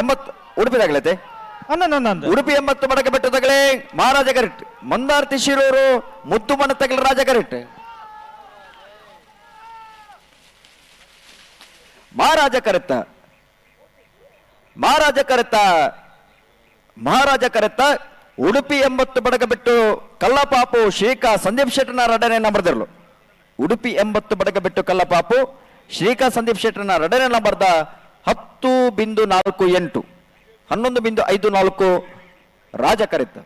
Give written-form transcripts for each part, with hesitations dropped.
ಎಂಬತ್ತೇರಿ ಉಡುಪಿದಾಗಲೈತೆ ಉಡುಪಿ 80 ಮಡಕೆ ಬೆಟ್ಟು ತಗಲೆ ಮಹಾರಾಜ ಕರೆಕ್ಟ್ ಮಂದಾರ್ತಿ ಶಿರೂರು ಮುದ್ದು ಮನ ತಗಲ ರಾಜ ಕರೆಕ್ಟ್ ಮಹಾರಾಜ ಕರೆತ್ತ ಉಡುಪಿ 80 ಬಡಗ ಬಿಟ್ಟು ಕಲ್ಲಪಾಪು ಶ್ರೀಕಾ ಸಂದೀಪ್ ಶೆಟ್ಟನ ರಡನೆ ಬರ್ದಿರ್ಲು ಉಡುಪಿ 80 ಬಡಗ ಬಿಟ್ಟು ಕಲ್ಲಪಾಪು ಶ್ರೀಕಾ ಸಂದೀಪ್ ಶೆಟ್ಟನ ರಡನೆ ಬರ್ದ 10.48 11.54 ರಾಜ ಕರೆತ್ತ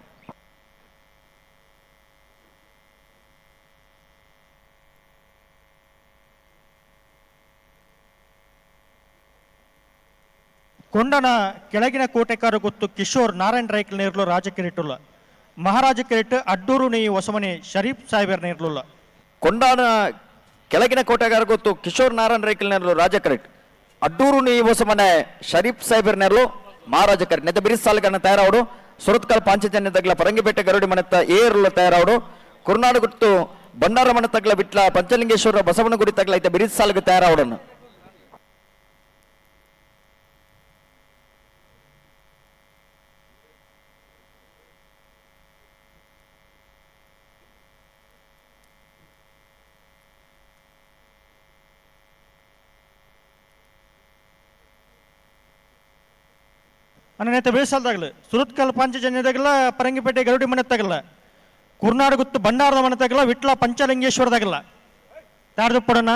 ಕೊಂಡನ ಕೆಳಗಿನ ಕೋಟೆಕಾರ ಗೊತ್ತು ಕಿಶೋರ್ ನಾರಾಯಣ್ ರೈಕಲ್ ನೇರ್ಲು ರಾಜ ಕಿರೀಟುಲ್ಲ ಮಹಾರಾಜ ಕಿರೀಟ್ ಅಡ್ಡೂರು ನೇಯಿ ಹೊಸಮನೆ ಶರೀಫ್ ಸಾಹೇಬರ್ ನೇರ್ಲುಲ್ಲ ಕೊಂಡನ ಕೆಳಗಿನ ಕೋಟೆಗಾರ ಗೊತ್ತು ಕಿಶೋರ್ ನಾರಾಯಣ್ ರೈಕಲ್ ನೇರ್ಲು ರಾಜ ಕರೆಕ್ಟ್ ಅಡ್ಡೂರು ನೇಯಿ ಹೊಸಮನೆ ಶರೀಫ್ ಸಾಹೇಬರ್ ನೇರ್ಲು ಮಹಾರಾಜ ಕರೆಕ್ಟ್ ನೆತ್ತ ಬಿರಿಸ್ ಸಾಲ್ಗನ್ನ ತಯಾರಾವಡು ಸುರತ್ಕಲ್ ಪಾಂಚಜನ್ಯ ತಗ್ಲ ಪರಂಗಿಪೇಟೆ ಗರುಡಿ ಮನೆತ್ತ ಏರ್ಲು ತಯಾರಾವಡು ಕುರ್ನಾಡು ಗುಟ್ಟು ಬಂಡಾರ ಮನೆ ತಗ್ಲ ಬಿಟ್ಲ ಪಂಚಲಿಂಗೇಶ್ವರ ಬಸವನಗುಡಿ ತಗ್ಲ ಐತೆ ಬಿರಿಸ್ ಸಾಲ್ಗ ತಯಾರಾವಡನ್ನು ಅನ್ನನೇತ ಬೇಸಾಲ್ದಾಗಲ ಸುರತ್ಕಲ್ ಪಾಂಚಜನ್ಯದಾಗಲ ಪರಂಗಿಪೇಟೆ ಗರುಡಿ ಮನೆ ತಗಲ್ಲ ಕುರ್ನಾಡು ಗುತ್ತು ಬಂಡಾರದ ಮನೆ ತಗಲ್ಲ ವಿಟ್ಲ ಪಂಚಲಿಂಗೇಶ್ವರದಾಗಲ್ಲ ತಾಡ್ದು ಪಡೋಣ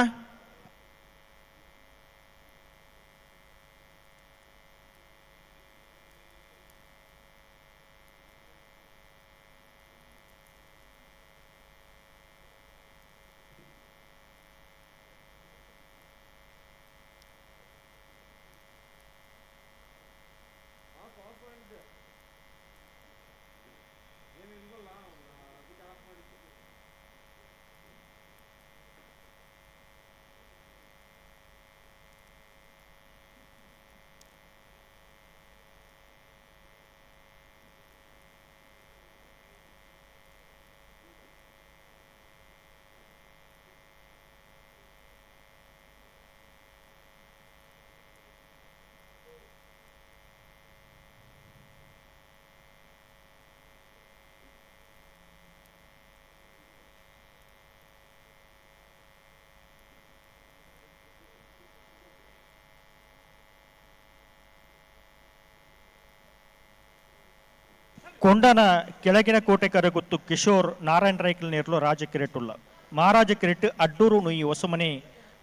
ಕೊಂಡನ ಕೆಳಗಿನ ಕೋಟೆಕಾರ ಗೊತ್ತು ಕಿಶೋರ್ ನಾರಾಯಣ್ ರೈಕಲ್ ನೇರ್ಲು ರಾಜ ಕಿರೀಟುಲ್ಲ ಮಹಾರಾಜ ಕಿರೀಟ್ ಅಡ್ಡೂರು ನುಯಿ ಹೊಸಮನೆ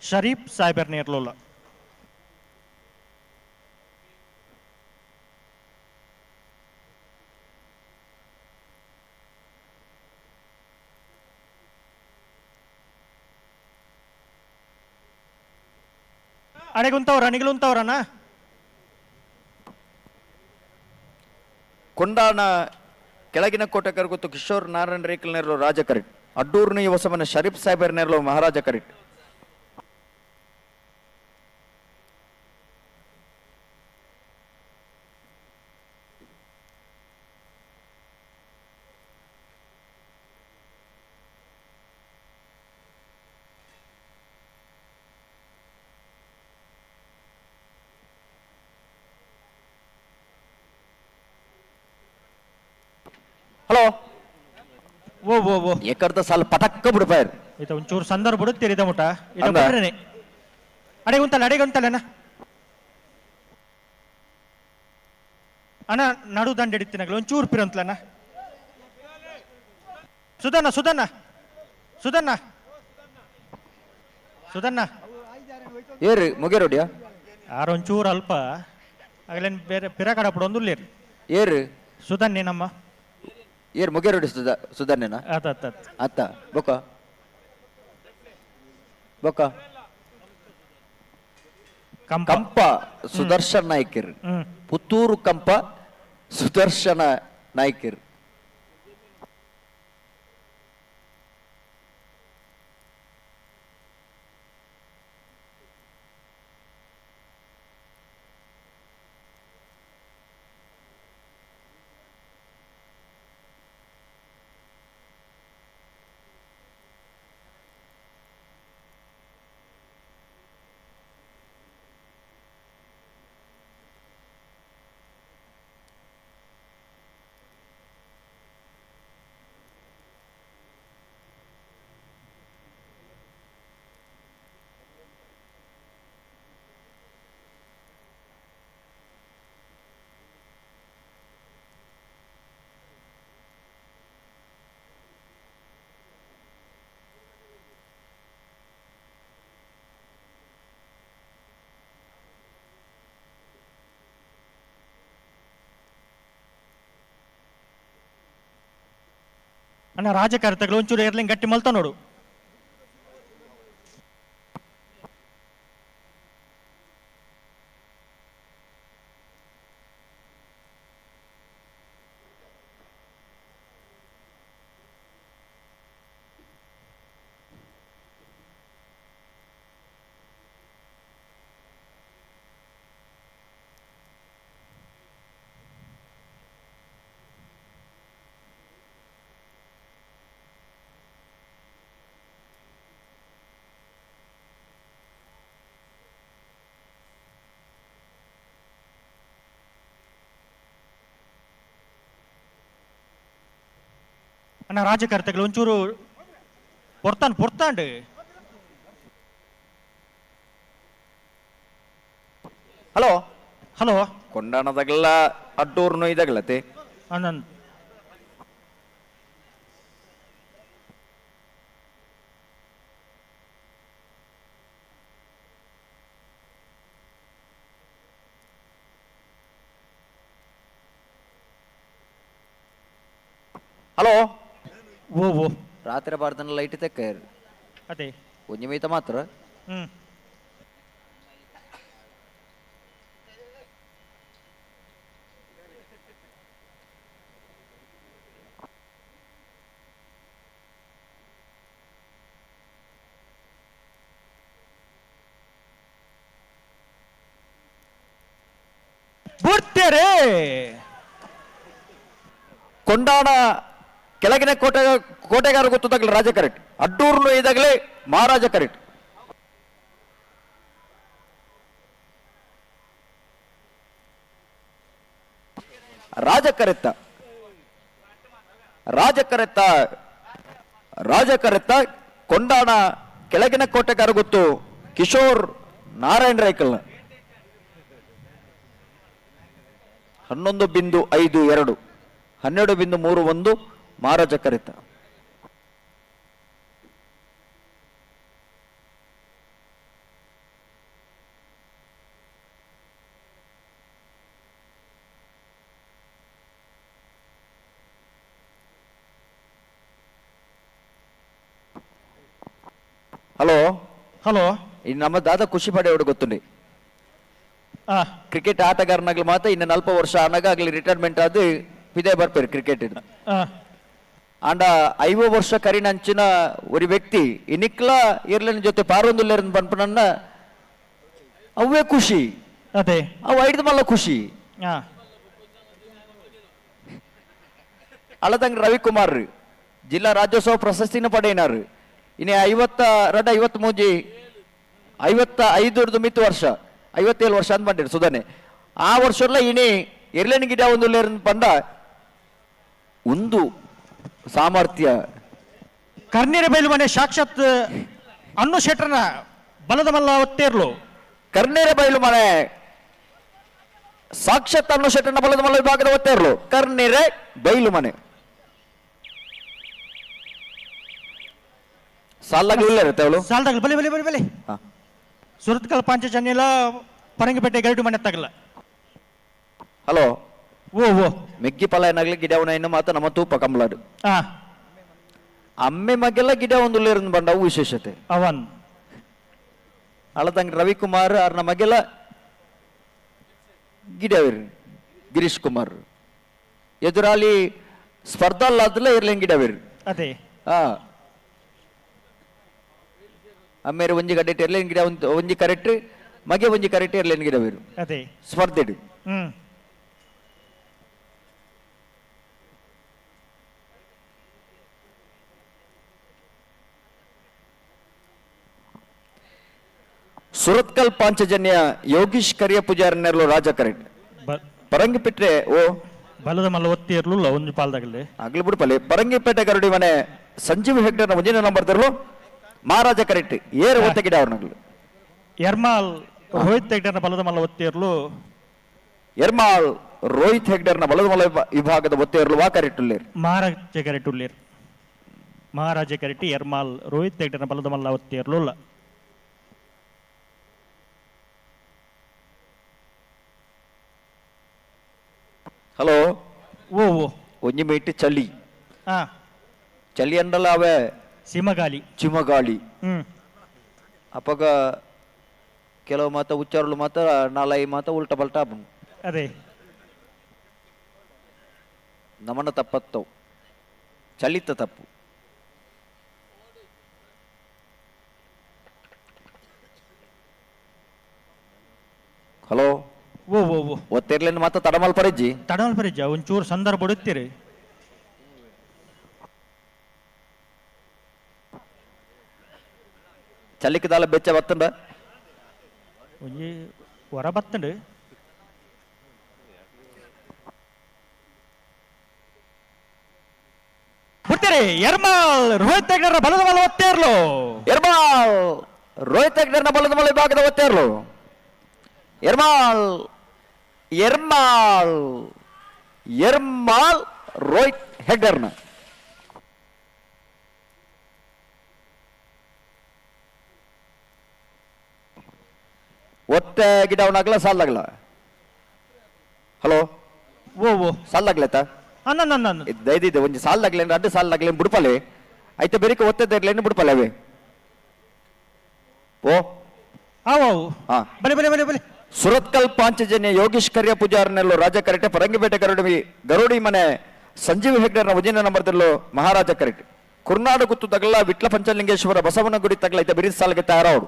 ಶರೀಫ್ ಸಾಹೇಬರ್ ನೇರ್ಲುಲ್ಲ ಅಡೆಗುಂತವ್ರ ನಿಗಲುಂತವ್ರನ ಕೊಂಡಾನ ಕೆಳಗಿನ ಕೋಟೆಗಾರ ಗೊತ್ತು ಕಿಶೋರ್ ನಾರಾಯಣ್ ರೇಕಲ್ ನೇರ್ಲು ರಾಜ ಕರೆಕ್ಟ್ ಅಡ್ಡೂರ್ನ ಹೊಸಮನ ಶರೀಫ್ ಸಾಹೇಬರ್ ನೇರ್ಲು ಮಹಾರಾಜ ಕರೆಕ್ಟ್ ಹಲೋ ಓ ಓ ಓ ಏಕರ್ದ ಸಾಲ ಪಟಕ್ಕ ಬಿಡ್ಪಾಯರ್ ಇದು ಒಂಚೂರು ಸಂದರ್ಭ ಬಿಡುತ್ತೀರಿ ಮುಟ ಇದು ಬಿಡ್ರೇನೆ ಅಡೆಗುಂತಲ್ಲ ಅಣ್ಣ ನಡು ದಂಡ ಹಿಡಿತೀನಾಗಲ್ಲ ಒಂಚೂರು ಪಿರಂತಲಣ್ಣ ಸುಧನ್ನ ಸುಧನ್ನ ಸುಧನ್ನ ಸುಧನ್ನ ಏರಿ ಮುಗೇರೋಡಿಯಾ ಯಾರು ಒಂಚೂರು ಅಲ್ಪ ಆಗಲೇನು ಬೇರೆ ಪಿರ ಕಡಪಡು ಒಂದುಲ್ಲೇರಿ ಏರು ಸುಧನ್ನೇ ನಮ್ಮ ಏರ್ ಮುಗೇರೋಡಿ ಸುಧನ್ಯನ ಅತ್ತ ಅತ್ತ ಬೊಕ್ಕ ಬೊಕ್ಕ ಕಂಪ ಸುದರ್ಶನ್ ನಾಯ್ಕರ್ ಪುತ್ತೂರು ಕಂಪ ಸುದರ್ಶನ ನಾಯ್ಕರ್ ಅಣ್ಣ ರಾಜಕಾರತಗಳು ಒಂಚೂರು ಇರ್ಲಿಂಗ್ ಗಟ್ಟಿ ಮಲ್ತ ನೋಡು. ಅಣ್ಣ ರಾಜಕಾರತಗಳು ಒಂಚೂರು ಪೊರ್ತಾಂಡು. ಹಲೋ ಹಲೋ ಕೊಂಡಾಣದಾಗಲ್ಲ ಅಡ್ಡೂರ್ನು ಇದಾಗಲತೆ ಅಣ್ಣ ಹಲೋ ಓ ಓ ರಾತ್ರಿ ಬಾರ್ದನ ಲೈಟ್ ತೆಕ್ಕ ಅದೇ ಒಂಜಿ ಮೈತ ಮಾತ್ರ ಹ್ಮ್ ಬಿಡ್ತೇರೆ ಕೊಂಡಾಣ ಕೆಳಗಿನ ಕೋಟೆಗಾರ ಗೊತ್ತಾಗಲಿ ರಾಜ ಕರೆಕ್ಟ್ ಅಡ್ಡೂರ್ನು ಇದಾಗಲೇ ಮಹಾರಾಜ ಕರೆಕ್ಟ್ ರಾಜ ಕರೆತ್ತ ರಾಜ ಕರೆತ್ತ ರಾಜ ಕರೆತ್ತ ಕೊಂಡಾಣ ಕೆಳಗಿನ ಕೋಟೆಗಾರ ಗೊತ್ತು ಕಿಶೋರ್ ನಾರಾಯಣ ರೈಕಲ್ 11.52 12.31 ಮಹಾರಾಜ ಕರೆತ ಹಲೋ ಹಲೋ ಇನ್ನು ನಮ್ಮ ದಾದ ಖುಷಿ ಪಡೆಯೋಡು ಗೊತ್ತುಂಡಿ ಆ ಕ್ರಿಕೆಟ್ ಆಟಗಾರನಾಗ್ಲಿ ಮಾತ್ರ ಇನ್ನು 40 ವರ್ಷ ಅನಗಾಗ್ಲಿ ರಿಟೈರ್ಮೆಂಟ್ ಆದ ಪಿದೆ ಬರ್ಪೇರು ಕ್ರಿಕೆಟ್ ಆ ಆಂಡ 5 ವರ್ಷ ಕರಿನಂಚಿನ ಒಂದು ವ್ಯಕ್ತಿ ಇನಿಕ್ಲ ಇರ್ಲಿನ ಜೊತೆ ಪಾರೊಂದುಲ್ಲೇರನ್ ಪನ್ಪನನ್ನ ಅವೇ ಖುಷಿ ಅದೇ ಅವು ಐದು ಮಲ್ಲ ಖುಷಿ ಆ ಅಳದಂಗ ರವಿಕುಮಾರ್ ಜಿಲ್ಲಾ ರಾಜ್ಯೋತ್ಸವ ಪ್ರಶಸ್ತಿನ ಪಡೆಯಿನಾರು ಇನ್ನು 53 55 ಮಿತ್ತು ವರ್ಷ 57 ವರ್ಷ ಅಂತ ಮಾಡಿರು ಸುಧಾನೆ ಆ ವರ್ಷಲ್ಲ ಇನಿ ಎರ್ಲೇನ್ ಗಿಡ ಒಂದು ಪಂಡ ಒಂದು ಸಾಮರ್ಥ್ಯ ಕರ್ನೀರ ಬೈಲು ಮನೆ ಸಾಕ್ಷಾತ್ ಅನ್ನು ಶೆಟ್ರನ ಬಲದ ಮಲ್ಲ ಒತ್ತೇರ್ಲು ಕರ್ನೇರ ಬಯಲು ಮನೆ ಸಾಕ್ಷಾತ್ ಅನ್ನು ಶೆಟ್ಟನ ಬಲದ ಮಲ್ಲ ವಿಭಾಗದ ಒತ್ತೇರ್ಲು ಕರ್ನೇರೆ ಬಯಲು ಮನೆ ಸಾಲಾಗಿ ಇಲ್ಲ ಇರುತ್ತೆ ಅವಳು ಸಾಲ್ದಾಗ ಬಲಿ ಬಲಿ ಬಲಿ ಬಲಿ ಹಾ. ಸುರತ್ಕಲ್ ಪಾಂಚಜನ್ಯಲ ಪರಂಗಿಪೇಟೆ ಗರಟು ಮನೆ ತಗಲ ಹಲೋ ಓ ಓ ಮೆಗ್ಗಿ ಪಲ ಏನಾಗ್ಲಿ ಗಿಡ ಇನ್ನು ಮಾತ್ರ ನಮ್ಮ ತೂಪ ಕಂಬಲಾಡು ಆ ಅಮ್ಮೆ ಮಗೆಲ್ಲ ಗಿಡ ಒಂದು ಇருந்து ಬಂದವು ವಿಶೇಷತೆ ಅವನ್ ಅಳದಂಗ ರವಿಕುಮಾರ್ ಅವ್ರ ಮಗೆಲ್ಲ ಗಿಡವಿರ್ ಗಿರೀಶ್ ಕುಮಾರ್ ಎದುರಾಲಿ ಸ್ಪರ್ಧಾಲ್ಲಾದಲ್ಲ ಇರ್ಲಿ ಗಿಡವಿರ್ ಅದೇ ಹಾ ಅಮ್ಮೇರು ಒಂಜಿ ಗಡ್ಡೆ ಇರ್ಲೇನ್ ಗಿಡ ಒಂಜಿ ಕರೆಕ್ಟ್ ಮಗೆ ಒಂಜಿ ಕರೆಕ್ಟ್ ಇರ್ಲೇನ್ ಗಿಡವಿರು ಅದೇ ಸ್ಪರ್ಧೆ ಹ್ಮ್ ಸುರತ್ಕಲ್ ಪಾಂಚಜನ್ಯ ಯೋಗೀಶ್ ಕರಿಯ ಪೂಜಾರನ್ನೆರಲು ರಾಜ ಕರೆಕ್ಟ್ ಪರಂಗಿಪೇಟೆ ಓ ಬಲದ ಮಲ್ಲ ಒತ್ತಿ ಇರ್ಲಿಲ್ಲ ಒಂದು ಪಾಲ್ದಾಗಲಿ ಆಗ್ಲಿ ಬಿಡ್ಪಲ್ಲಿ ಪರಂಗಿಪೇಟೆ ಗರುಡಿ ಮನೆ ಸಂಜೀವ್ ಹೆಗ್ಡರ್ನ ಮುಂದಿನ ನಂಬರ್ ತರಲು ಮಹಾರಾಜ ಕರೆಕ್ಟ್ ಏರ್ ಒತ್ತ ಗಿಡ ಅವ್ರನಾಗ್ಲು ಎರ್ಮಾಲ್ ರೋಹಿತ್ ಹೆಗ್ಡರ್ನ ಬಲದ ಮಲ್ಲ ಒತ್ತಿ ಇರ್ಲು ಎರ್ಮಾಳ್ ರೋಹಿತ್ ಹೆಗ್ಡರ್ನ ಬಲದ ಮಲ ವಿಭಾಗದ ಒತ್ತೆ ಇರಲು ವಾ ಕರೆಕ್ಟ್ ಮಹಾರಾಜ ಕರೆಕ್ಟ್ ಉಳ್ಳೇರ್ ಮಹಾರಾಜ ಕರೆಕ್ಟ್ ಎರ್ಮಾಲ್ ರೋಹಿತ್ ಹೆಗ್ಡರ್ನ ಬಲದ ಮಲ್ಲ ಒತ್ತಿ ಇರ್ಲಿಲ್ಲ ಹಲೋ ಓ ಓ ಒಂಜಿ ಮೀಟ್ ಚಳಿ ಹಾ ಚಳಿ ಅಂಡಲ್ಲ ಅವೇ ಸಿಮಗಾಲಿ ಚಿಮಗಾಳಿ ಹ್ಮ್ ಅಪ್ಪಗ ಕೆಲವು ಮಾತ ಉಚ್ಚಾರಗಳು ಮಾತ ನಾಲೈ ಮಾತ ಉಲ್ಟ ಪಲ್ಟ ಅದೇ ನಮನ ತಪ್ಪತ್ತವು ಚಲಿತ ತಪ್ಪು ಹಲೋ ಓ ಓ ಓ ಒತ್ತಿರ್ಲೇನು ಮಾತ ತಡಮಲ್ ಪರಿಜ್ಜಿ ತಡವಲ್ ಪರಿಜ್ಜ ಒಂಚೂರು ಸಂದರ್ಭ ಬಿಡುತ್ತೀರಿ ಚಲಿಕದಾಲ ಬೆಚ್ಚ ಬತ್ತಂಡ ಒಂಜಿ ಹೊರ ಬತ್ತಂಡು ಬಿಡ್ತೀರಿ ಎರ್ಮಾಲ್ ರೋಹಿತ್ ಹೆಗ್ಡರ್ ಬಲದ ಬಲ ಒತ್ತೇರ್ಲು ಎರ್ಮಾಲ್ ರೋಹಿತ್ ಹೆಗ್ಡರ್ನ ಬಲದ ಮಲೆ ಭಾಗದ ಒತ್ತೇರ್ಲು ಎರ್ಮಾಲ್ ಎರ್ಮಾಲ್ ಎರ್ಮಾಲ್ ರೋಹಿತ್ ಹೆಗ್ಡರ್ನ ಒತ್ತೆ ಗಿಡವನಾಗಲ ಸಾಲಾಗಲ ಹಲೋ ಓ ಓ ಸಾಲಾಗ್ಲತ್ತ ಅನ್ನ ದೈದಿದೆ ಒಂಜಿ ಸಾಲಾಗ್ಲೇನು ಅಡ್ಡು ಸಾಲಾಗ್ಲೇನು ಬುಡ್ಪಲೆ ಐತೆ ಬೆರಿಕೆ ಒತ್ತದ ಇರ್ಲೇನು ಬುಡ್ಪಲೆ ಅವೇ ಓ ಅವು ಹಾ ಬಲೆ ಬಲೆ ಬಲೆ ಬಲೆ ಸುರತ್ಕಲ್ ಪಾಂಚಜನ್ಯ ಯೋಗೀಶ್ ಕರ್ಯ ಪೂಜಾರನೆಲ್ಲೋ ರಾಜ ಕರೆಕ್ಟೆ ಪರಂಗಿಪೇಟೆ ಗರುಡಿ ಮನೆ ಸಂಜೀವ್ ಹೆಗ್ಡರ್ನ ಉಜಿನ ನಂಬರ್ದಲ್ಲೋ ಮಹಾರಾಜ ಕರೆಕ್ಟ್ ಕುರ್ನಾಡು ಗುತ್ತು ತಗಲ ವಿಟ್ಲ ಪಂಚಲಿಂಗೇಶ್ವರ ಬಸವನ ಗುಡಿ ತಗಲ ಐತೆ ಬಿರಿಸ್ ಸಾಲ್ಗೆ ತಯಾರವಡು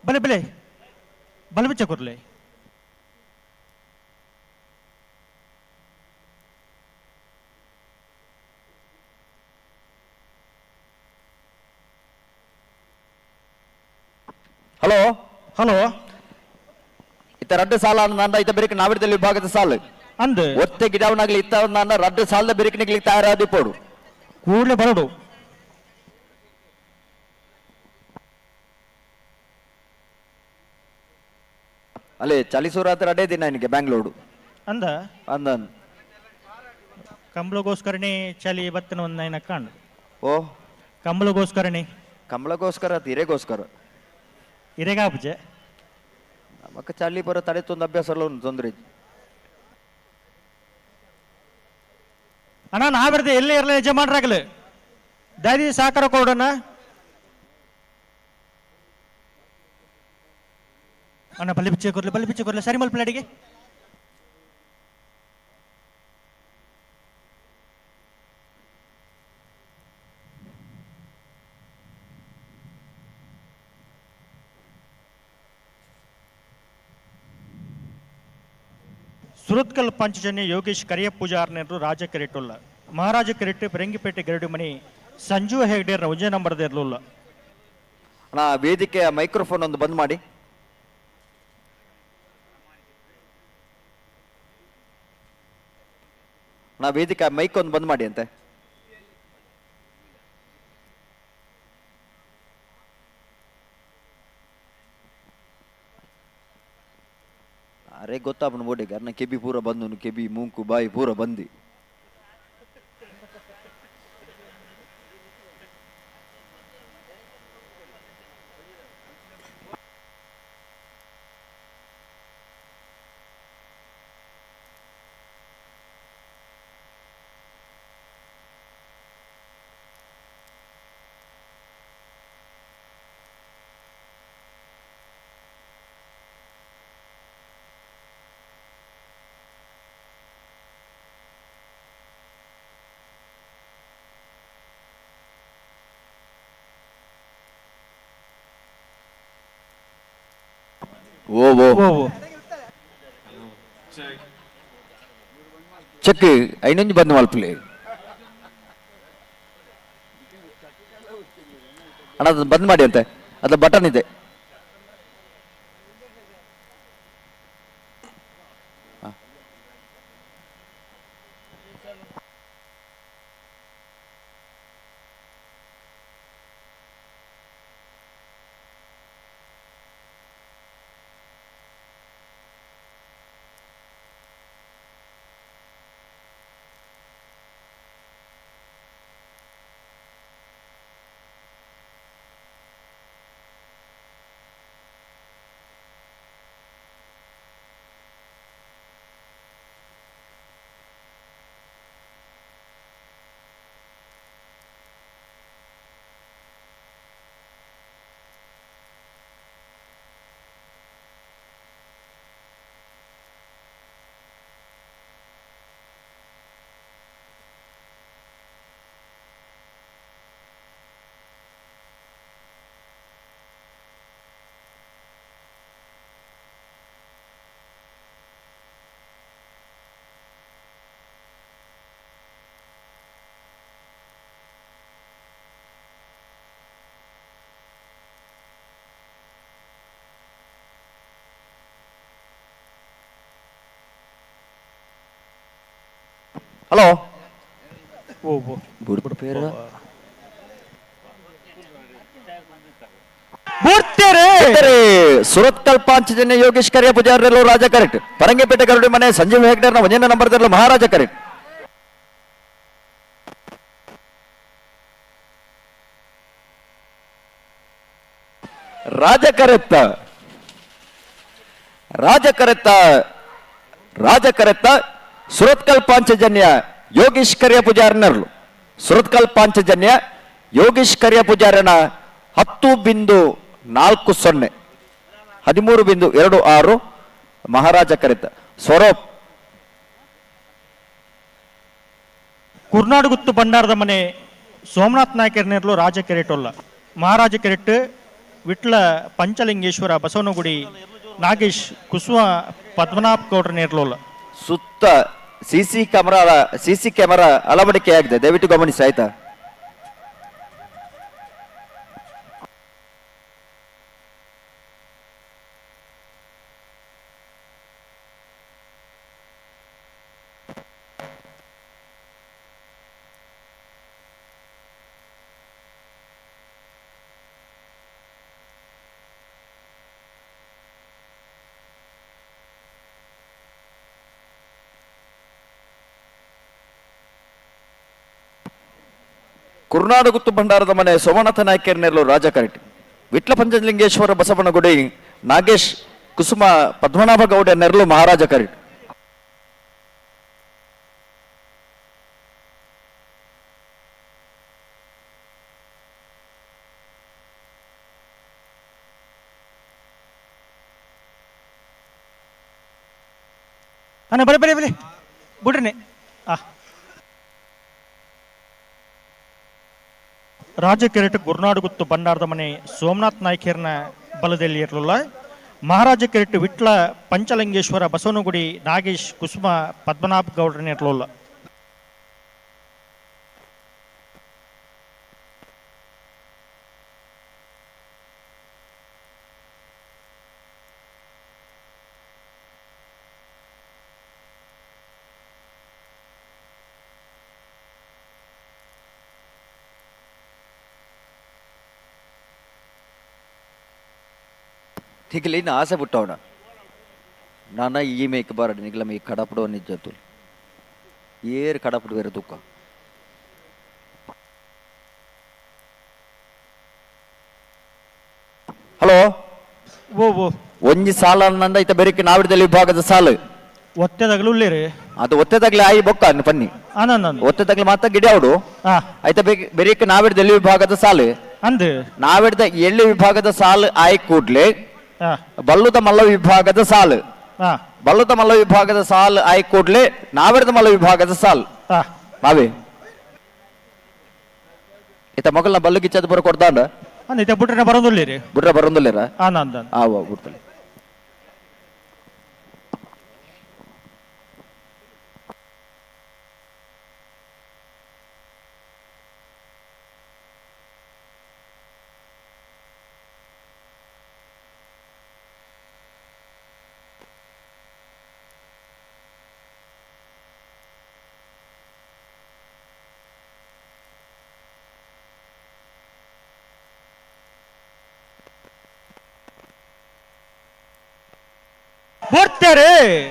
ಬಲೆ ಬಲೆ ಬಲ ಬಿಚ್ಚ ಕೊರ್ಲೆ ಹಲೋ ಹಲೋ ಇತ್ತ ರಡ್ಡು ಸಾಲ ಅಂದ ಐತ ಬೆರಿಕೆ ನಾವಿಡದಲ್ಲಿ ವಿಭಾಗದ ಸಾಲು ಅಂದು ಒತ್ತೆ ಗಿಡವನಾಗ್ಲಿ ಇತ್ತ ಅಂದ ರಡ್ಡು ಸಾಲದ ಬೆರಿಕೆ ನಿಗ್ಲಿಕ್ಕೆ ತಯಾರಾದಿಪ್ಪೋಡು ಕೂಡಲೇ ಬರಡು ಅಲ್ಲೇ ಚಲಿಸೂರಾತ್ರ ಅಡೇ ದಿನ ನಿನಗೆ ಬ್ಯಾಂಗ್ಳೂರು ಅಂದ ಅಂದನ್ ಕಂಬಳಗೋಸ್ಕರನೇ ಚಲಿ ಬತ್ತನ ಒಂದು ನೈನ ಕಾಣ್ ಓ ಕಂಬಳಗೋಸ್ಕರನೇ ಕಂಬಳಗೋಸ್ಕರ ತೀರೆಗೋಸ್ಕರ ಇರೆಗಾಪುಜೆ ನಮಕ್ ಚಳಿ ಬರೋ ತಡೆತೊಂದು ಅಭ್ಯಾಸ ಅಲ್ಲ ಒಂದು ತೊಂದ್ರೆ ಅಣ್ಣ ನಾ ಬರ್ದೆ ಎಲ್ಲೇ ಇರಲಿ ಯಜಮಾನ್ರಾಗಲಿ ದಾರಿ ಸಾಕಾರ ಕೊಡೋಣ ಅಣ್ಣ ಬಲ್ಲಿ ಬಿಚ್ಚೆ ಕೊರ್ಲೆ ಸರಿ ಮಲ್ ಪ್ಲೇಟಿಗೆ ಸುರತ್ಕಲ್ ಪಂಚಜನ್ಯ ಯೋಗೇಶ್ ಕರಿಯ ಪೂಜಾರ್ನರು ರಾಜ ಕೆರೆಟ್ಟುಲ್ಲ ಮಹಾರಾಜ ಕೆರೆಟ್ಟು ಪೆರಂಗಿಪೇಟೆ ಗರಡಿ ಮನಿ ಸಂಜು ಹೆಗ್ಡೇರ್ ಉಜಯ ನಂಬರ್ದ ಇರಲಿಲ್ಲ ನಾ ವೇದಿಕೆಯ ಮೈಕ್ರೋಫೋನ್ ಒಂದು ಬಂದ್ ಮಾಡಿ ನಾ ವೇದಿಕೆ ಮೈಕ್ ಒಂದು ಬಂದ್ ಮಾಡಿ ಅಂತೆ ಅರೆ ಗೊತ್ತಾಪನ ಬೋಡಿಗ ಅರ್ನ ಕೆಬಿ ಪೂರ ಬಂದು ಕೆಬಿ ಮೂಂಕು ಬಾಯಿ ಪೂರ ಬಂದಿ ಓ ಓ ಓ ಚೆಕ್ ಐನೊಂದು ಬಂದು ಮಲ್ಪಲಿ ಅಣ್ಣ ಅದನ್ನ ಬಂದ್ ಮಾಡಿ ಅಂತೆ ಅದ್ರ ಬಟನ್ ಇದೆ ಹಲೋ ಓ ಓ ಬುಡ್ಪುಡ್ ಪೇರು ಬೂಡ್ತೇರೆ ಸುರತ್ಕಲ್ ಪಾಂಚಜನ್ಯ ಯೋಗೇಶ್ ಕರಿಯ ಪೂಜಾರರು ರಾಜ ಕರೆಕ್ಟ್ ಪರಂಗಿಪೇಟೆ ಗರುಡಿ ಮನೆ ಸಂಜೀವ್ ಹೆಗ್ಡರ್ ಒಂದನೇ ನಂಬರ್ ಮಹಾರಾಜ ಕರೆಕ್ಟ್ ರಾಜ ಕರೆತ್ತ ರಾಜ ಕರೆತ್ತ ರಾಜ ಕರೆತ್ತ ಸುರತ್ಕಲ್ ಪಾಂಚಜನ್ಯ ಯೋಗೀಶ್ ಕರಿಯ ಪೂಜಾರನರು ಸುರತ್ಕಲ್ ಪಾಂಚಜನ್ಯ ಯೋಗೀಶ್ ಕರಿಯ ಪೂಜಾರನ 10.40 13.26 ಮಹಾರಾಜ ಕರೆತ್ತ ಸ್ವರೂಪ್ ಕುರ್ನಾಡು ಗುತ್ತು ಬಂಡಾರದ ಮನೆ ಸೋಮನಾಥ್ ನಾಯಕರ್ನೇರ್ಲು ರಾಜ ಕೆರೆಟೊಲ್ಲ ಮಹಾರಾಜ ಕೆರೆಟ್ ವಿಟ್ಲ ಪಂಚಲಿಂಗೇಶ್ವರ ಬಸವನಗುಡಿ ನಾಗೇಶ್ ಕುಸುಮ ಪದ್ಮನಾಭ್ ಗೌಡ್ರ ನೇರ್ಲೋಲ್ಲ ಸುತ್ತ ಸಿಸಿ ಕ್ಯಾಮೆರಾ ಅಳವಡಿಕೆ ಆಗಿದೆ ದಯವಿಟ್ಟು ಗಮನಿಸಿ ಆಯ್ತಾ ಕುರ್ನಾಡು ಗುತ್ತು ಭಂಡಾರದ ಮನೆ ಸೋಮನಾಥ ನಾಯಕರ್ನೆರಲು ರಾಜ ಕರೆಕ್ಟ್ ವಿಟ್ಲ ಪಂಚಲಿಂಗೇಶ್ವರ ಬಸವನಗುಡಿ ನಾಗೇಶ್ ಕುಸುಮ ಪದ್ಮನಾಭ ಗೌಡ ನೆರಳು ಮಹಾರಾಜ ಕರೆಕ್ಟ್ ಅಣ್ಣ ಬರೀ ಬರೀ ಬರೀ ಬಿಡ್ರಿ ಆ ರಾಜ ಕೆರೆಟ್ ಗುರುನಾಡು ಗುತ್ತು ಬಂಡಾರದ ಮನೆ ಸೋಮನಾಥ್ ನಾಯ್ಕರ್ನ ಬಲದಲ್ಲಿ ಇರಲಿಲ್ಲ ಮಹಾರಾಜ ಕೆರೆಟ್ ವಿಟ್ಲ ಪಂಚಲಿಂಗೇಶ್ವರ ಬಸವನಗುಡಿ ನಾಗೇಶ್ ಕುಸುಮ ಪದ್ಮನಾಭ್ ಗೌಡ್ರನ್ನ ಇರಲಿಲ್ಲ ठीक ना आसे पुट्टवण नाना ई मेक बार निगला मी कड़पड़ निजतु ಏರ್ ಕಡಪಡು ಬೇರೆ ದುಃಖ ಹಲೋ ಓ ಓ ಒಂಜಿ ಸಾಲ ಅನ್ನಂದ ಇತ್ತ ಬೆರಿಕೆ ನಾವಿಡದಲ್ಲಿ ವಿಭಾಗದ ಸಾಲು ಒತ್ತೆದಾಗಲೂ ಉಳ್ಳೇರಿ ಅದು ಒತ್ತೆದಾಗ್ಲಿ ಆಯಿ ಬೊಕ್ಕ ಅನ್ನು ಪನ್ನಿ ಆನಂದ್ ಒತ್ತೆದಾಗ್ಲಿ ಮಾತ್ರ ಗಿಡ ಅವಡು ಹಾ ಆಯ್ತ ಬೆರಿಕೆ ನಾವಿಡದಲ್ಲಿ ವಿಭಾಗದ ಸಾಲು ಅಂದ್ ನಾವಿಡ್ದ ಎಳ್ಳಿ ವಿಭಾಗದ ಸಾಲು ಆಯ್ ಕೂಡ್ಲೆ ಹಾ ಬಲ್ಲುದ ಮಲ್ಲ ವಿಭಾಗದ ಸಾಲು ಹಾ ಬಲ್ಲುದ ಮಲ್ಲ ವಿಭಾಗದ ಸಾಲು ಆಯ್ ಕೂಡ್ಲೆ ನಾವಿಡ್ದ ಮಲ್ಲ ವಿಭಾಗದ ಸಾಲು ಹಾ ನಾವೇ ಇತ್ತ ಮಗಲ್ನ ಬಲ್ಲುಗಿಚ್ಚದ ಬರ ಕೊಡ್ತಾಂಡ ಅಂದ್ ಇತ್ತ ಬಿಟ್ರೆ ಬರೋದಿಲ್ಲೇರಿ ಬಿಡ್ರ ಬರೋದಿಲ್ಲರ ಆನಂದ್ ಆವ ಬಿಡ್ತಲೆ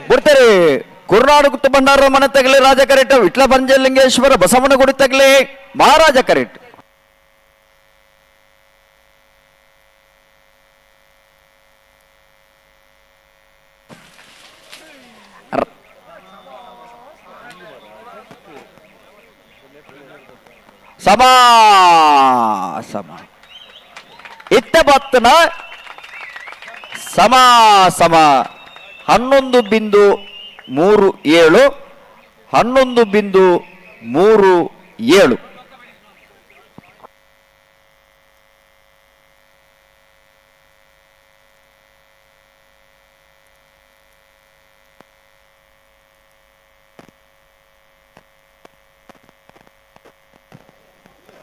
ಬಿಡ್ತಾರೆ ಕುರ್ನಾಡು ಗುತ್ತು ಭಂಡಾರ ಮನೆ ತಗಲಿ ರಾಜ ಕರೆಟ್ ವಿಟ್ಲ ಪಂಚಲಿಂಗೇಶ್ವರ ಬಸವನಗುಡಿ ತಗಲಿ ಮಹಾರಾಜ ಕರೆಟ್ ಸಮಾ ಸಮ ಇತ್ತ ಬತ್ತನ ಸಮ ಸಮ 11.37 11.37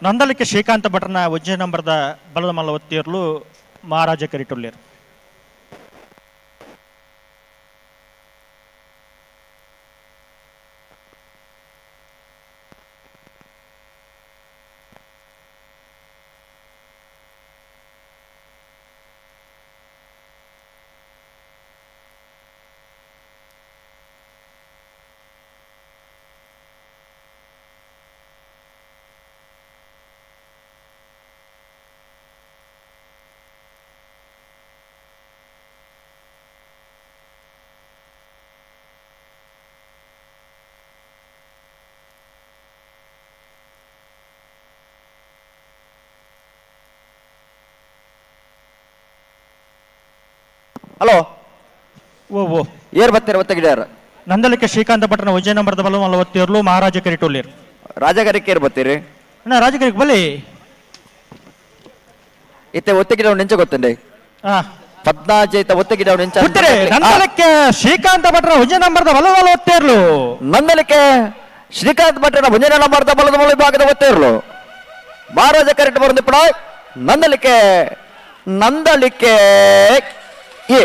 ನಂದಲಿಕೆ ಶ್ರೀಕಾಂತ ಭಟ್ರನ ವಜ್ಜೆ ನಂಬರ್ದ ಬಲದ ಮಲ್ಲ ಒತ್ತಿಯರ್ಲು ಮಹಾರಾಜ ಕರಿಟುಲ್ಲೇರು ಹಲೋ ಓ ಓ ಏರ್ ಬತ್ತೀರ ಒತ್ತಗಿಡ್ಯಾರ ನಂದಲಿಕೆ ಶ್ರೀಕಾಂತ ಭಟ್ರನ ವಿಜಯ ನಂಬರ್ದ ಬಲ ಮಲ್ಲ ಒತ್ತಿಯರ್ಲು ಮಹಾರಾಜ ಕೆರಿಟೋಲಿಯರ್ ರಾಜಗಾರಿಕೆ ಏರ್ ಬತ್ತೀರಿ ಅಣ್ಣ ರಾಜಗಿರಿಗೆ ಬಲಿ ಇತ್ತೆ ಒತ್ತಗಿಡ ನೆಂಚ ಗೊತ್ತಂಡೆ ಹಾ 14 ಒತ್ತಗಿಡ ನೆಂಚ ಗೊತ್ತಿರಿ ನಂದಲಿಕೆ ಶ್ರೀಕಾಂತ ಭಟ್ರನ ವಿಜಯ ನಂಬರ್ದ ಬಲ ಮಲ್ಲ ಒತ್ತಿಯರ್ಲು ನಂದಲಿಕೆ ಶ್ರೀಕಾಂತ್ ಭಟ್ರನ ಭುಜನ ನಂಬರ್ದ ಬಲದ ಮೂಲ ವಿಭಾಗದ ಒತ್ತಿರ್ಲು ಮಹಾರಾಜ ಕರೆಕ್ಟ್ ಬರಂದು ಕೂಡ ನಂದಲಿಕೆ ಎ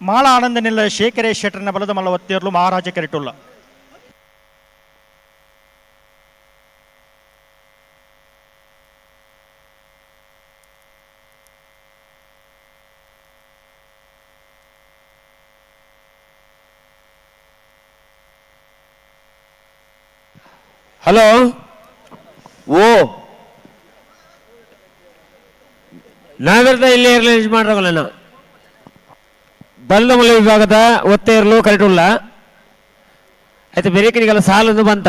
ಮಾಳ ಆನಂದ ನಿಲ್ಲ ಶೇಖರೇ ಶೆಟ್ಟರ್ನ ಬಲದ ಮಲ್ಲ ಒತ್ತಿಯರ್ಲು ಮಹಾರಾಜ ಕೆರಿಟೋಲ್ಲ ಹಲೋ ಓ ನಾಗರದ ಇಲ್ಲಿ ರಿಲೀಸ್ ಮಾಡ್ರಲ್ಲ ಬಲ್ಲಮಲ್ಲ ವಿಭಾಗದ ಒತ್ತೆ ಇರಲು ಕರೆಕ್ಟ್ ಇಲ್ಲ ಆಯ್ತು ಬೇರೆ ಕಡೆಗೆಲ್ಲ ಸಾಲೊಂದು ಬಂತ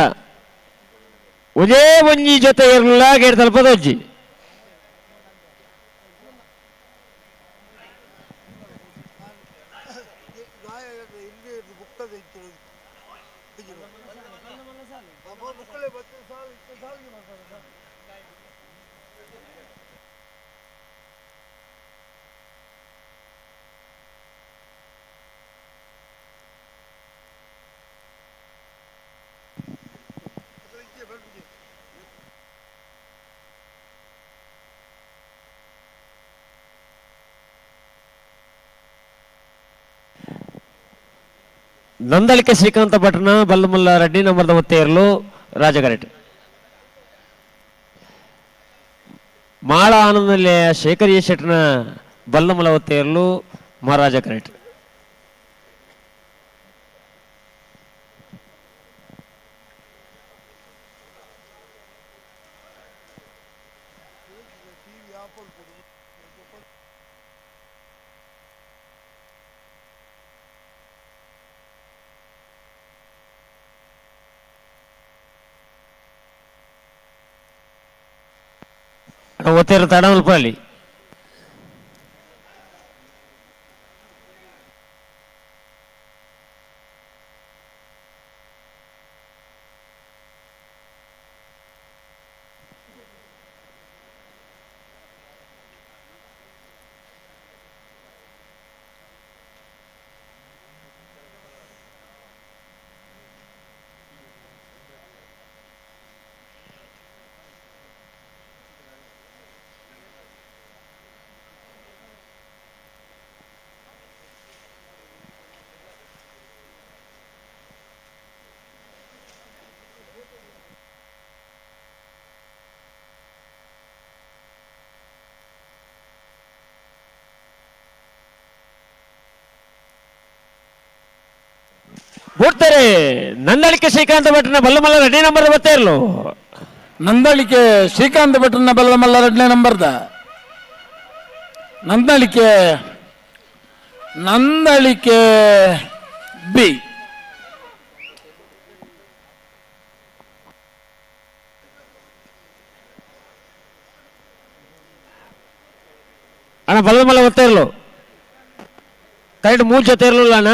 ಉದೇ ಒಂಜಿ ಜೊತೆ ಇರಲಿಲ್ಲ ಗೇಟ್ ತಲುಪದ ಒಜ್ಜಿ ನಂದಳಿಕೆ ಶ್ರೀಕಾಂತ ಭಟ್ರನ ಬಲ್ಲಮಲ್ಲ ರೆಡ್ಡಿ ನಂಬರ್ದ ಒತ್ತೆ ಇರಲು ರಾಜಗರೆಟ್ ಮಾಳ ಆನಂದಲ್ಲಿ ಶೇಖರ್ ಶೆಟ್ರನ ಬಲ್ಲಮಲ್ಲ ಒತ್ತೆ ಇರಲು ಮಹಾರಾಜ ಕರೆಕ್ಟ್ ಒತ್ತೆ ಇರೋ ತಡ ಸ್ವಲ್ಪ ಅಲ್ಲಿ ಬಿಡ್ತಾರೆ ನಂದಳಿಕೆ ಶ್ರೀಕಾಂತ ಭಟ್ರನ ಬಲ್ಲಮಲ್ಲ ರೆಡ್ಡಿ ನಂಬರ್ ಒತ್ತೆ ಇರಲು ನಂದಳಿಕೆ ಶ್ರೀಕಾಂತ್ ಭಟ್ರನ ಬಲ್ಲಮಲ್ಲ 2ನೇ ನಂಬರ್ದ ನಂದಳಿಕೆ ಬಿ ಅಣ್ಣ ಬಲ್ಲಮಲ್ಲ ಒತ್ತೆ ಇರಲು ಕರೆಕ್ಟ್ 3 ಜೊತೆ ಇರಲಿಲ್ಲ ಅಣ್ಣ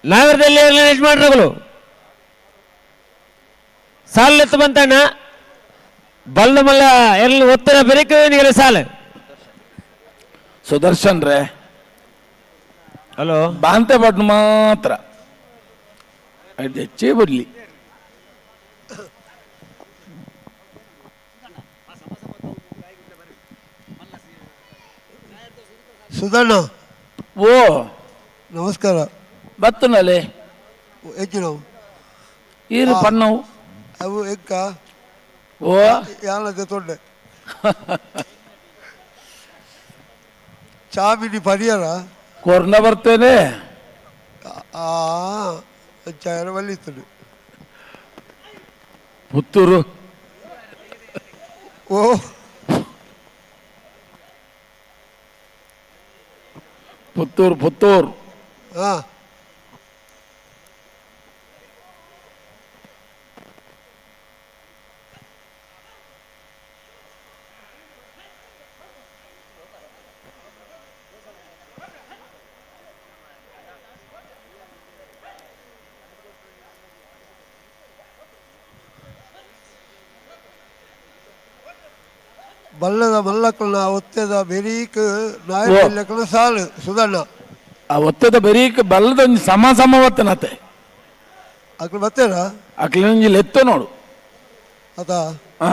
ನಾಗರದಲ್ಲಿ ರಿಲೀಸ್ ಮಾಡ್ರಗಳು ಸಾಲ ಎತ್ತು ಬಂತಣ್ಣ ಬಲ್ಲಮಲ್ಲ ಎಲ್ಲಿ ಒತ್ತಡ ಬೆರಕೆ ನಿಗಲ ಸಾಲ ಸುದರ್ಶನ್ ರೇ ಹಲೋ ಬಾಂತೆ ಭಟ್ ಮಾತ್ರ ಅದು ಹೆಚ್ಚೇ ಬರಲಿ ಸುಧಣ್ಣ ಓ ನಮಸ್ಕಾರ ಬತ್ತನಲ್ಲಿ ಹೆಚ್ಚಿನವು ಈರು ಪನ್ನವು ಅವು ಎಕ್ಕ ಓ ಯಾನದ ತೊಂಡೆ ಚಾಮಿನಿ ಪರಿಯರ ಕೊರ್ನ ಬರ್ತೇನೆ ಆ ಚಾಯರ ಬಲ್ಲಿಸ್ತದೆ ಪುತ್ತೂರು ಓ ಪುತ್ತೂರು ಪುತ್ತೂರು ಹಾಂ ಬಲ್ಲದ ಮಲ್ಲಕ್ಕನ ಒತ್ತೆದ ಬೆರೀಕ್ ನಾಯಕನ ಸಾಲು ಸುಧಣ್ಣ ಆ ಒತ್ತದ ಬರೀಕ್ ಬಲ್ಲದೊಂದು ಸಮ ಒತ್ತನತೆ ಅಕ್ಳು ಬತ್ತೇನ ಅಕ್ಲಿನ ಎತ್ತೋ ನೋಡು ಆತ ಹಾ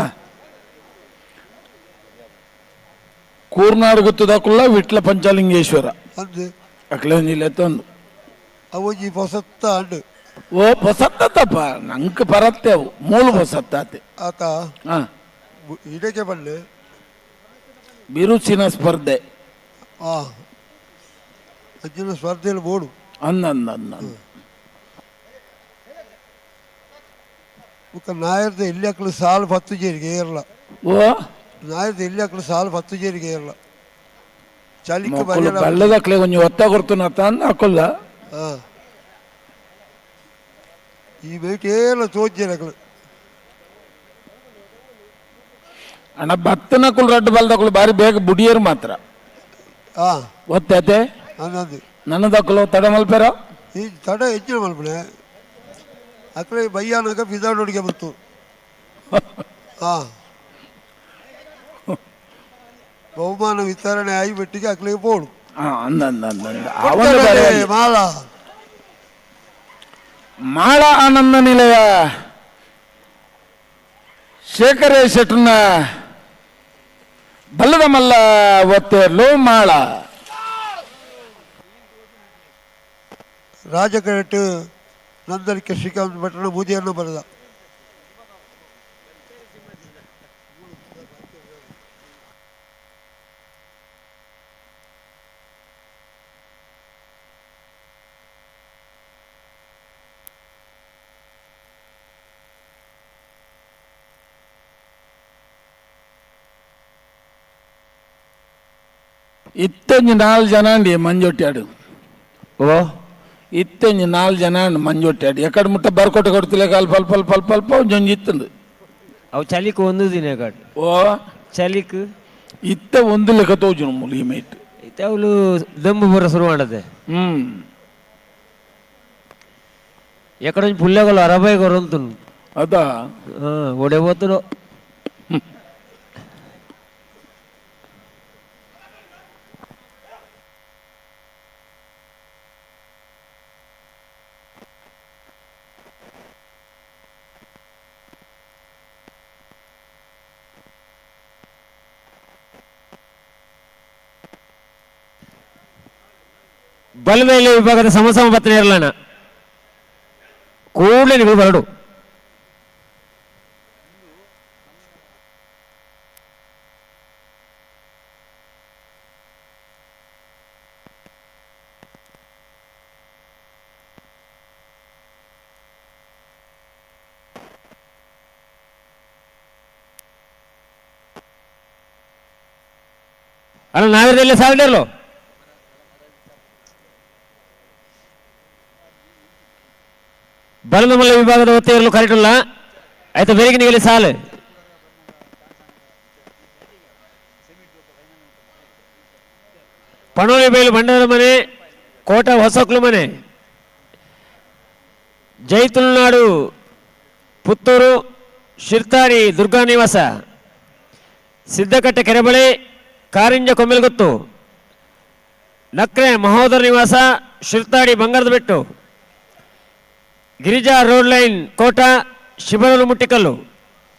ಕೂರ್ನಾಡು ಗೊತ್ತದಕ್ಕುಲ್ಲ ವಿಟ್ಲ ಪಂಚಲಿಂಗೇಶ್ವರ ಅಂದು ಅಕ್ಲಿನ ಎತ್ತೊಂದು ಅವಜಿ ಹೊಸತ್ತ ಅಂಡು ಓ ಹೊಸತ್ತಪ್ಪ ನಂಗೆ ಬರತ್ತೆ ಅವು ಮೂಲು ಹೊಸತ್ತಾತೆ ಆತ ಹಾ ಇದಕ್ಕೆ ಬಂದು ಬಿರುಸಿನ ಸ್ಪರ್ಧೆ ಹಾಂ ಅಜ್ಜಿನ ಸ್ಪರ್ಧೆಯಲ್ಲಿ ಬೋಡು ಅಂದ ఒక నాయర్ది ఇల్లు అక్కడ సాలు పత్తు జరిగి ఏర్ల ఓ నాయర్ది ఇల్లు అక్కడ సాలు పత్తు జరిగి ఏర్ల చలికి ಮಕ್ಕಳು ಬೆಳ್ಳದಕ್ಲೆ ಕೊಂಚ ಒತ್ತ ಕೊಡ್ತಾನತ್ತ ಅಂದ ಹಾಕೊಲ್ಲ ಈ ಬೈಟ್ ಏರ್ಲ ತೋಜ್ಜೇರಿ ಅక్కడ ಅಣ್ಣ ಭತ್ತನಕ್ಕಳು ರಡ್ಡು ಬಲ್ದಕ್ಕಳು ಬಾರಿ ಬೇಗ ಬುಡಿಯರು ಮಾತ್ರ ಒತ್ತೈತೆ ಅನ್ನದು ನನ್ನದಕ್ಕಳು ತಡ ಮಲ್ಪೇರ ಈ ತಡ ಹೆಚ್ಚಿನ ಮಲ್ಪನೆ ಅಕ್ಕಡೆ ಬಯ್ಯಾನಕ ಬಿದಾಡೋಡಿಗೆ ಬಂತು ಹಾಂ ಬಹುಮಾನ ವಿತರಣೆ ಆಗಿ ಬಿಟ್ಟಿಗೆ ಅಕ್ಕಳಿಗೆ ಪೋಡು ಮಾಲ ಮಾಳ ಆನಂದ ನಿಲಯ ಶೇಖರೇ ಶೆಟ್ರನ ಬಲ್ಲದ ಮಲ್ಲ ಒತ್ತೇರ್ಲು ಮಾಳ ರಾಜಕರೆಟ್ಟು ನಂದಲಿಕೆ ಶ್ರೀಕಾಂತ್ ಭಟ್ರನ ಬೂದಿಯನ್ನು ಬರೆದ ಇತ್ತಂಜು 4 ಜನ ಅಂಡಿ ಮಂಜೊಟ್ಟಾಡು ಓ ಇತ್ತಂಜು 4 ಜನ ಅಂಡು ಮಂಜೊಟ್ಟಾಡು ಎಕಡೆ ಮುಟ್ಟ ಬರ್ಕೊಟ್ಟು ಕೊಡ್ತಿಲ್ಲ ಅಲ್ಪ ಒಂಜೊಂಜು ಇತ್ತಂದು ಅವು ಚಲಿಕ್ ಒಂದು ದಿನ ಕಾಡು ಓ ಚಲಿಕ್ ಇತ್ತ ಒಂದು ಲೆಕ್ಕ ತೋಜು ಮುಲಿ ಮೈಟ್ ಇತ್ತೆ ಅವಳು ದಮ್ಮು ಬರ ಶುರು ಮಾಡದೆ ಎಕಡೆ ಪುಲ್ಲೆಗಳು ಅರಬೈ ಕೊರಂತು ಅದಾ ಒಡೆ ಹೋತರು ಬಲಮೇಲೆ ವಿಭಾಗದ ಸಮಸಮ ಪತ್ತನೆ ಇರಲಣ ಕೂಡಲೇ ನೀವು ಬರಡು ಅಲ್ಲ ನಾವಿರಲಿಲ್ಲ ಸಾಗಲಿರಲು ಬಲದ ಮಲ್ಲ ವಿಭಾಗದ ಒತ್ತೆ ಇರಲು ಕರೆಕ್ಟಲ್ಲ ಆಯ್ತು ಬೆಳಗಿನಿಗೆ ಸಾಲು ಪಣೋಲಿ ಬೈಲು ಬಂಡದ ಮನೆ ಕೋಟ ಹೊಸಕ್ಲು ಮನೆ ಜೈತುಲ್ನಾಡು ಪುತ್ತೂರು ಶಿರ್ತಾರಿ ದುರ್ಗಾ ನಿವಾಸ ಸಿದ್ದಕಟ್ಟೆ ಕೆರೆಬಳಿ ಕಾರಿಂಜ ಕೊಮ್ಮೆಲ್ಗೊತ್ತು ನಕ್ರೆ ಮಹೋದರ ನಿವಾಸ ಶಿರ್ತಾಡಿ ಬಂಗಾರದ ಬೆಟ್ಟು ಗಿರಿಜಾ ರೋಡ್ ಲೈನ್ ಕೋಟ ಶಿಬರೂರು ಮುಟ್ಟಿಕಲ್ಲು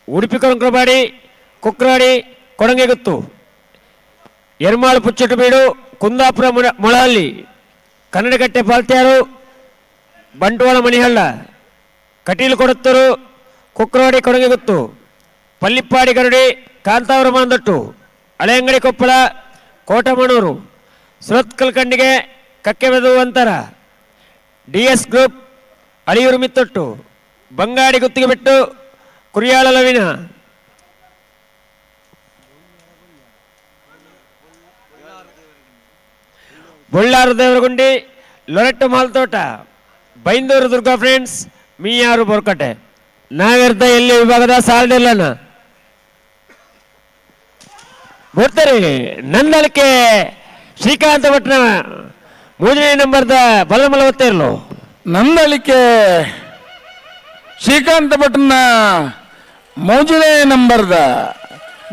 ಉಡುಪಿ ಕೊಂಕ್ರಬಾಡಿ ಕುಕ್ರಾಡಿ ಕೊಡಂಗೆಗುತ್ತು ಎರ್ಮಾಳು ಪುಚ್ಚಟುಬೀಡು ಕುಂದಾಪುರ ಮೊಳಹಳ್ಳಿ ಕನ್ನಡಗಟ್ಟೆ ಪಾಲ್ತ್ಯಾರು ಬಂಟ್ವಾಳ ಮಣಿಹಳ್ಳ ಕಟೀಲು ಕೊಡತ್ತೂರು ಕುಕ್ರಾಡಿ ಕೊಡಂಗೆಗುತ್ತು ಪಲ್ಲಿಪ್ಪಾಡಿ ಗರುಡಿ ಕಾಂತಾವರ ಮಾಂದಟ್ಟು ಹಳೆಯಂಗಡಿ ಕೊಪ್ಪಳ ಕೋಟಮಣೂರು ಸುರತ್ಕಲ್ ಕಂಡಿಗೆ ಕಕ್ಕೆಬೆದು ಅಂತರ DS ಗ್ರೂಪ್ ಅಳಿಯೂರು ಮಿತ್ತೊಟ್ಟು ಬಂಗಾಡಿ ಗುತ್ತಿಗೆ ಬಿಟ್ಟು ಕುರಿಯಾಳ ಲವಿನ ಬೊಳ್ಳಾರು ದೇವರಗುಂಡಿ, ಲೊರೆಟ್ಟು ಮಾಲ್ತೋಟ, ಬೈಂದೂರು ದುರ್ಗಾ ಫ್ರೆಂಡ್ಸ್, ಮೀಯಾರು ಬೋರ್ಕಟ್ಟೆ. ನಾಗರ್ಧ ಎಲ್ಲಿ ವಿಭಾಗದ ಸಾಲ್ಡೆಲ್ಲನ ಬರ್ತಾರೆ. ನಂದಳಿಕೆ ಶ್ರೀಕಾಂತ ಭಟ್ನ 3ನೇ ನಂಬರ್ದ ಬಲಮಲ ಒತ್ತೇರ್ಲು. ನಂದಳಿಕೆ ಶ್ರೀಕಾಂತ ಭಟ್ನ 3ನೇ ನಂಬರ್ದ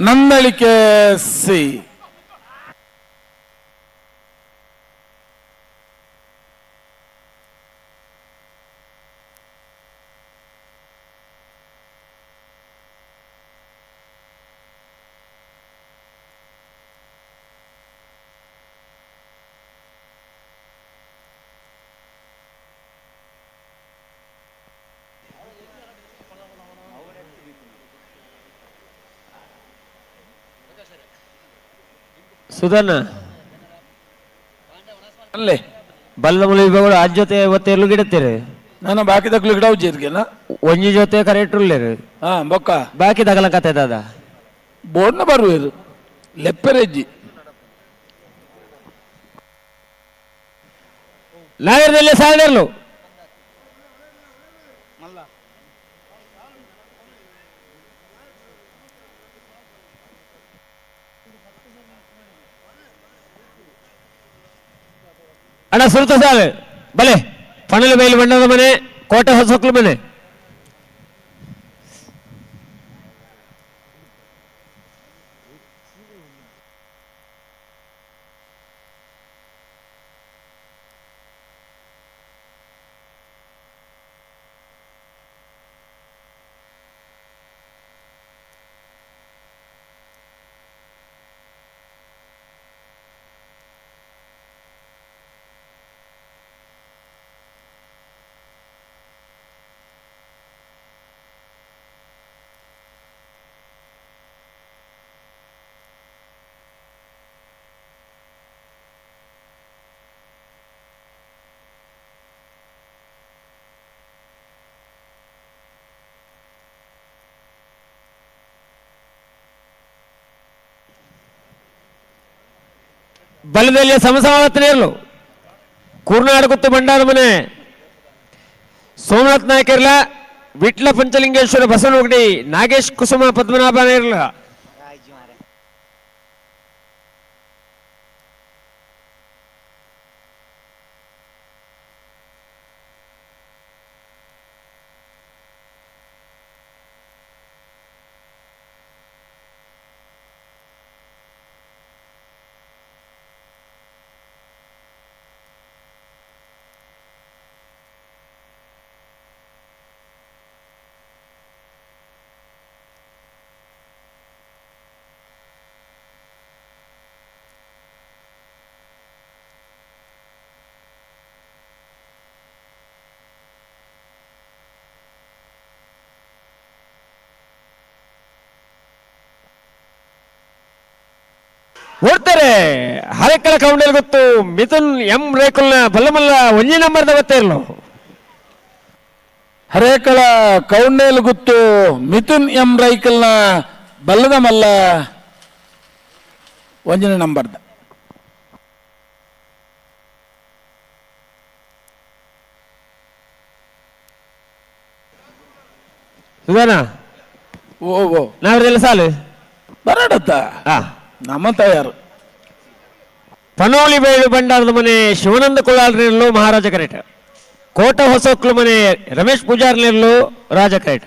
ನಂದಳಿಕೆ ಸಿ. ಸುಧನ್ ಅಲ್ಲೇ ಬಲ್ಲಮಲ ವಿಭಾಗ ಆಜ್ ಜೊತೆ ಒತ್ತೇರ್ಲು ಗಿಡತ್ತೇರು. ನಾನು ಬಾಕಿ ತಕ್ಲು ಗಿಡ ಉಜ್ಜಿರ್ಗೆನ ಒಂಜಿ ಜೊತೆ ಕರೆಕ್ಟ್ ಉಳ್ಳೇರು. ಹಾ ಬೊಕ್ಕ ಬಾಕಿ ತಗಲ ಕತೆ ದಾದ ಬೋರ್ಡ್ನ ಬರುವೇರು ಲೆಪ್ಪರೆಜ್ಜಿ. ನಾಗರದಲ್ಲಿ ಸಾಲ್ಡರ್ಲು ಅಣ್ಣ ಸುರತ ಸಾಲ್ ಬಲೆ ಪಣಲು ಬೈಲು ಬಣ್ಣದ ಮನೆ, ಕೋಟೆ ಹೊಸಕ್ಲು ಮನೆ. ಬಲದಲ್ಲಿ ಸಮಸಮಾವತ್ತನೇರ್ಲು ಕೂರ್ನಾಡು ಗುತ್ತು ಬಂಡಾರ ಮನೆ ಸೋಮನಾಥ್ ನಾಯಕರ್ಲ, ವಿಟ್ಲ ಪಂಚಲಿಂಗೇಶ್ವರ ಬಸವನಗುಡಿ, ನಾಗೇಶ್ ಕುಸುಮ ಪದ್ಮನಾಭನೇರ್ಲ. ಓಡ್ತಾರೆ ಹರಕಲ ಕೌಂಡಲ್ ಗೊತ್ತು ಮಿಥುನ್ ಎಂ ರೇಕುಲ್ನ ಬಲ್ಲಮಲ್ಲ 1 ನಂಬರ್ದ ಗೊತ್ತೇರ್ಲು. ಹರೇಕಳ ಕೌಂಡೇಲು ಗುತ್ತು ಮಿಥುನ್ ಎಂ ರೈಕಲ್ನ ಬಲ್ಲದ ಮಲ್ಲ 1ನೇ ನಂಬರ್ದ. ಸುಧಾನ ಓ ಓ ನಾವ್ರೆಲ್ಲ ಸಾಲು ಬರಡತ್ತ ನಮ್ಮ ತಯಾರು. ಪನೋಳಿ ಬೈಲು ಬಂಡಾರದ ಮನೆ ಶಿವಾನಂದ ಕುಳಾಲ್ನೆರ್ಲು ಮಹಾರಾಜ ಕರೇಟ, ಕೋಟ ಹೊಸಕ್ಲು ಮನೆ ರಮೇಶ್ ಪೂಜಾರ್ನೆರ್ಲು ರಾಜ ಕರೇಟ.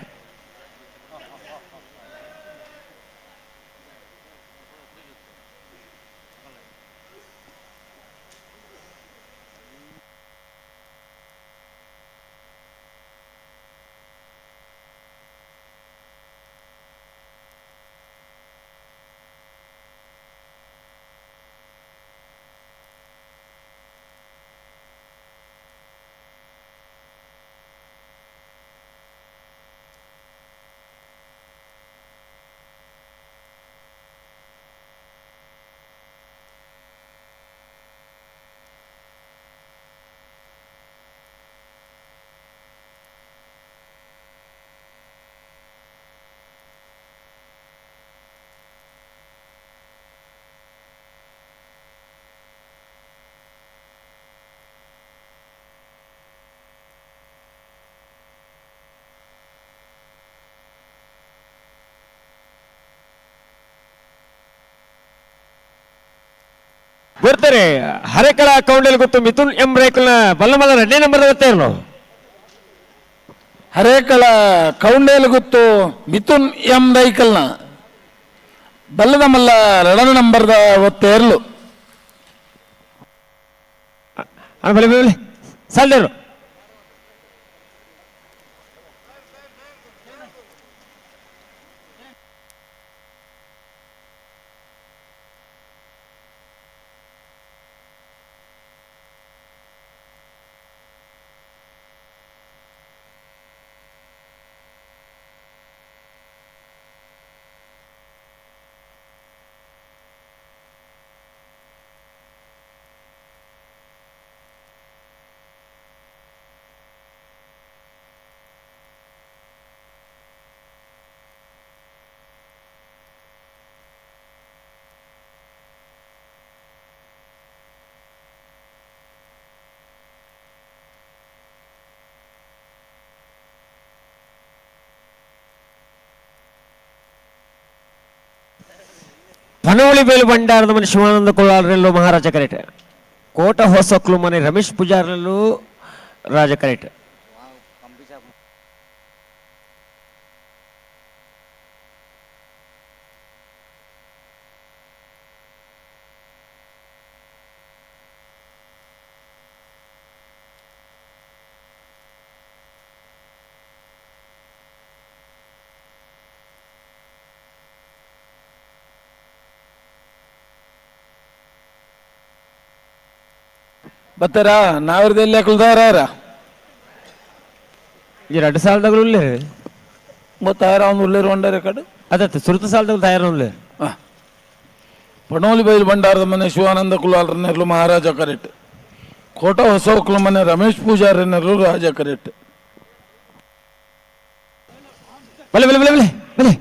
ಬರ್ತಾರೆ ಹರೇಕಳ ಕೌಂಡಲ್ಲಿ ಗೊತ್ತು ಮಿಥುನ್ ಎಂ ರೇಕಲ್ನ ಬಲ್ಲಮಲ್ಲ 2ನೇ ನಂಬರ್ ಒತ್ತೇರ್ಲು ಹರೇಕಳ ಕೌಂಡೇಲು ಗುತ್ತು ಮಿಥುನ್ ಎಂ ರೈಕಲ್ನ ಬಲ್ಲದ ಮಲ್ಲ 2ನೇ ನಂಬರ್ದ ಒತ್ತೇರ್ಲು ಆಮೇಲೆ ಸಾಲ್ದೇರು ಪನೋಳಿ ಬೇಲು ಭಂಡಾರದ ಮನೆ ಶಿವಾನಂದ ಕೊಳ್ಳಾರಲ್ಲೂ ಮಹಾರಾಜ ಕರೆಟ್ ಕೋಟ ಹೊಸಕ್ಲು ಮನೆ ರಮೇಶ್ ಪೂಜಾರಲ್ಲೂ ರಾಜ ಕರೆಟ್ ಬತ್ತಾರ ನಾವ್ರದೆಲ್ಲಿ ಹಾಕಲ್ದಾರ ಈ 2 ಸಾಲದಾಗಲೂ ಗೊತ್ತಾರ ಅವ್ನು ಉಳ್ಳೇರು ಹೊಂಡಾರ ಕಡೆ ಅದತ್ತೆ ಸುರತ ಸಾಲದಾಗ ತಯಾರಲ್ಲೇ ಪಣೋಲಿ ಬೈಲು ಭಂಡಾರದ ಮನೆ ಶಿವಾನಂದ ಕುಲಾಲ್ರನ್ನೆರಲು ಮಹಾರಾಜ ಕರೆಟ್ ಕೋಟ ಹೊಸ ಒಕ್ಲು ಮನೆ ರಮೇಶ್ ಪೂಜಾರನ್ನೆರಲು ರಾಜ ಕರೆಟ್ ಬಲೆ ಬಲೆ ಬಲೆ ಬಲೆ ಬಲೆ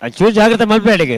ಚೂರು ಜಾಗ್ರತೆ ಮಲ್ಪೇಡಿಗೆ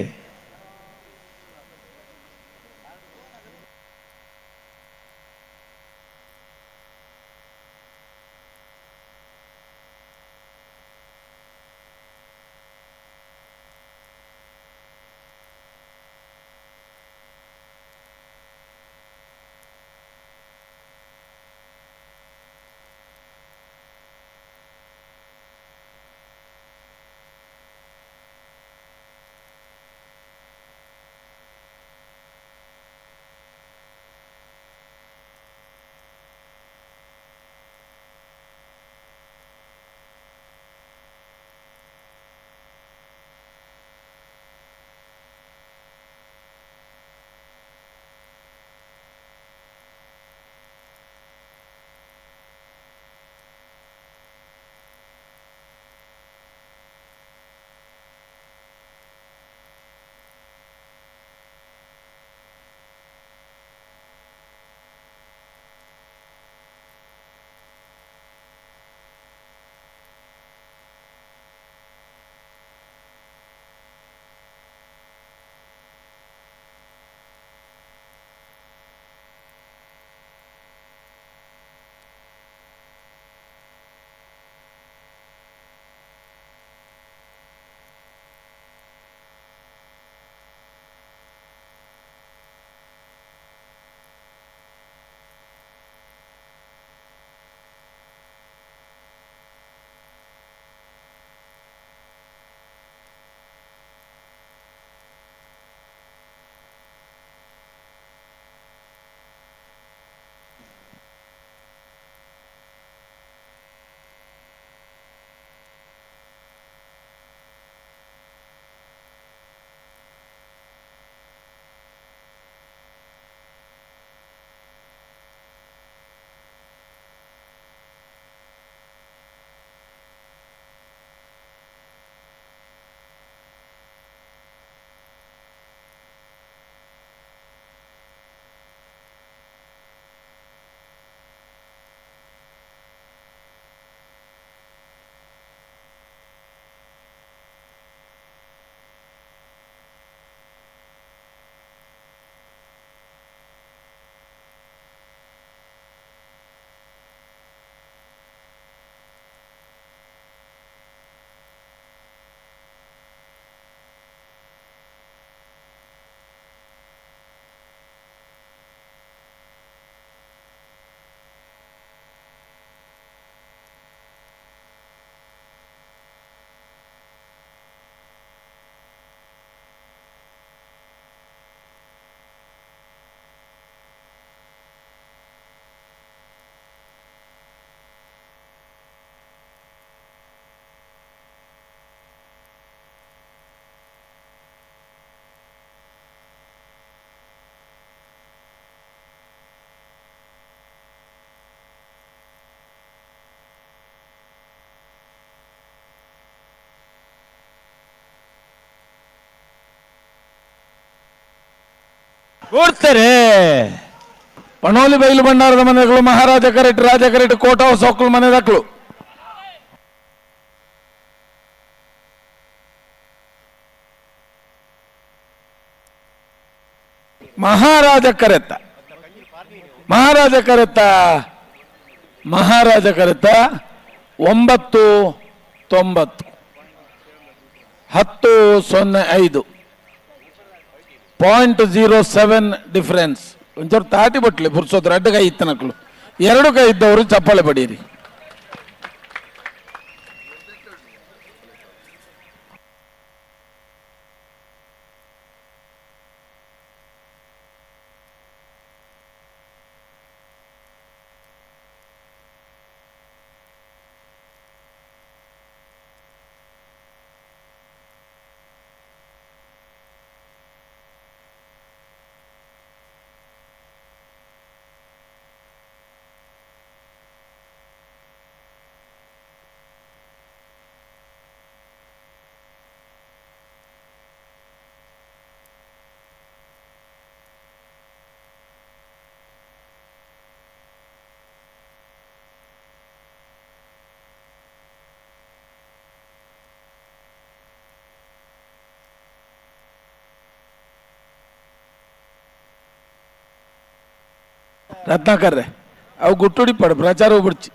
ಕೊಡ್ತಾರೆ. ಪಣೋಲಿ ಬೈಲು ಬಂಡಾರದ ಮನೆಗಳು ಮಹಾರಾಜ ಕರೆಟ್ ರಾಜ ಕರೆಟ್ ಕೋಟ ಹೊಸ ಒಕ್ಕಲು ಮನೆ ದಕ್ಕಲು ಮಹಾರಾಜ ಕರೆತ ಮಹಾರಾಜ ಕರೆತ ಮಹಾರಾಜ ಕರೆತ 9-9 10-05 0.07 ಡಿಫರೆನ್ಸ್ ಒಂಚೂರು ತಾಟಿ ಬಟ್ಲಿ ಪುರ್ಸೋದ್ರ ಅಡ್ಡ ಕೈ ಇತ್ತನಕ್ಳು 2 ಕೈ ಇದ್ದವರು ಚಪ್ಪಾಳೆ ಪಡೀರಿ. ರತ್ನಾಕರ್ ಅವು ಗುಟ್ಟುಡಿ ಪಡ ಪ್ರಚಾರ ಬಿಡ್ಚಿ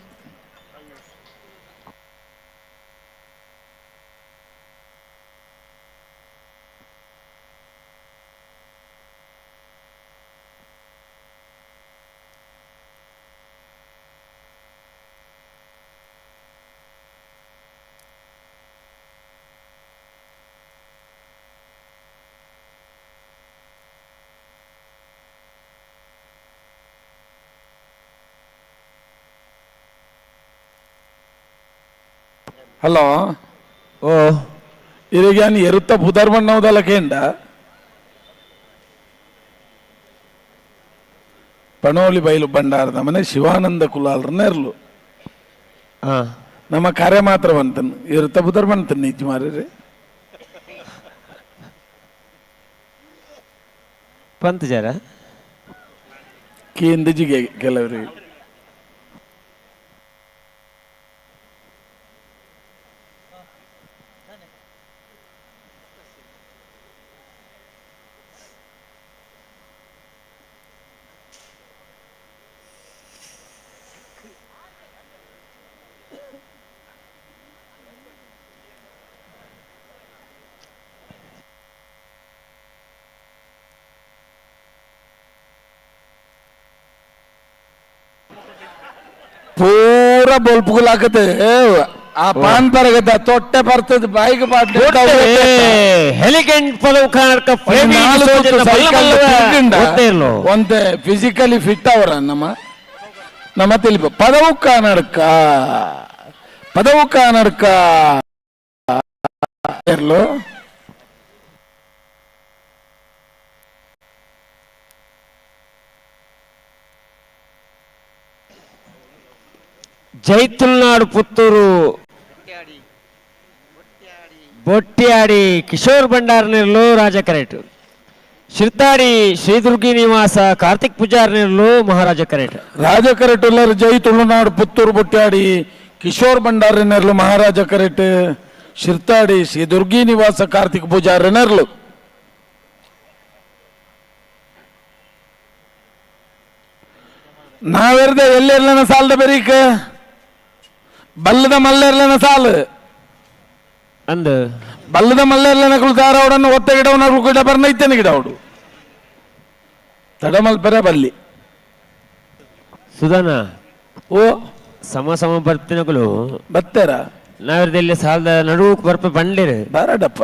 ಹಲೋ ಓ ಇರಿಗ್ಯಾನ್ ಎರುತ್ತ ಪುದರ್ಮಣ್ಣವದಲ್ಲ ಕೇಂಡ ಪಣೋಲಿ ಬೈಲು ಬಂಡಾರದ ಮನೆ ಶಿವಾನಂದ ಕುಲಾಲ್ರನ್ನ ಇರ್ಲು ಹಾ ನಮ್ಮ ಕಾರ್ಯ ಮಾತ್ರ ಬಂತನ್ ಇರುತ್ತ ಪುದರ್ ಬಂತನ್ ನಿಜ ಮಾರ್ರಿ ಪಂತ್ ಜರ ಕೇಂದ್ರಜಿಗೆ ಕೆಲವರಿಗೆ ಪೂರ ಬೊಲ್ಪುಗುಲಾಕತೆ ಆ ಪಾನ್ ಪರಗದ ತೊಟ್ಟೆ ಬರ್ತದೆ ಬಾಯಿಗೆ ಹೆಲಿಕೆಂಟ್ ಪದವು ಕಾಣಕ ಒಂದೇ ಫಿಸಿಕಲಿ ಫಿಟ್ ಅವರ ನಮ್ಮ ತಿಳಿಪ ಪದವು ಕಾನಡ್ಕ ಇರ್ಲು ಜೈತುಲ್ನಾಡು ಪುತ್ತೂರು ಬೊಟ್ಟಿಯಾಡಿ ಕಿಶೋರ್ ಭಂಡಾರನಿರ್ಲು ರಾಜ ಕರೇಟ್ ಶಿರ್ತಾಡಿ ಶ್ರೀದುರ್ಗಿ ನಿವಾಸ ಕಾರ್ತಿಕ್ ಪೂಜಾರ್ನಿರ್ಲು ಮಹಾರಾಜ ಕರೇಟ್ ರಾಜ ಕರೆಟ್ ಎಲ್ಲರೂ ಜೈ ತುಳುನಾಡು ಪುತ್ತೂರು ಬೊಟ್ಟಾಡಿ ಕಿಶೋರ್ ಭಂಡಾರನೆರ್ಲು ಮಹಾರಾಜ ಕರೆಟ್ ಶಿರ್ತಾಡಿ ಶ್ರೀ ದುರ್ಗಿ ನಿವಾಸ ಕಾರ್ತಿಕ್ ಪೂಜಾರನೆರ್ಲು ನಾವೆರ್ದ ಎಲ್ಲೆರ್ಲನ ಸಾಲದ ಬೆರೀಕ ಬಲ್ಲದ ಮಲ್ಲೆರ್ಲನ ಸಾಲು ಅಂದು ಬಲ್ಲದ ಮಲ್ಲೆರ್ಲನ ಕುಳಿತಾರವಡನ್ನು ಒತ್ತ ಗಿಡವನ್ನ ಗಿಡ ಬರ್ನೈತೇನೆ ಗಿಡವಡು ತಡಮಲ್ಪೆರ ಬಲ್ಲಿ ಸುಧಾನ ಓ ಸಮ ಬರ್ತಿನಗಳು ಬತ್ತೇರ ನಾವೆರ್ದಲ್ಲಿ ಸಾಲದ ನಡುವು ಬರ್ಪ ಬಂಡಿರು ಬಾರಡಪ್ಪ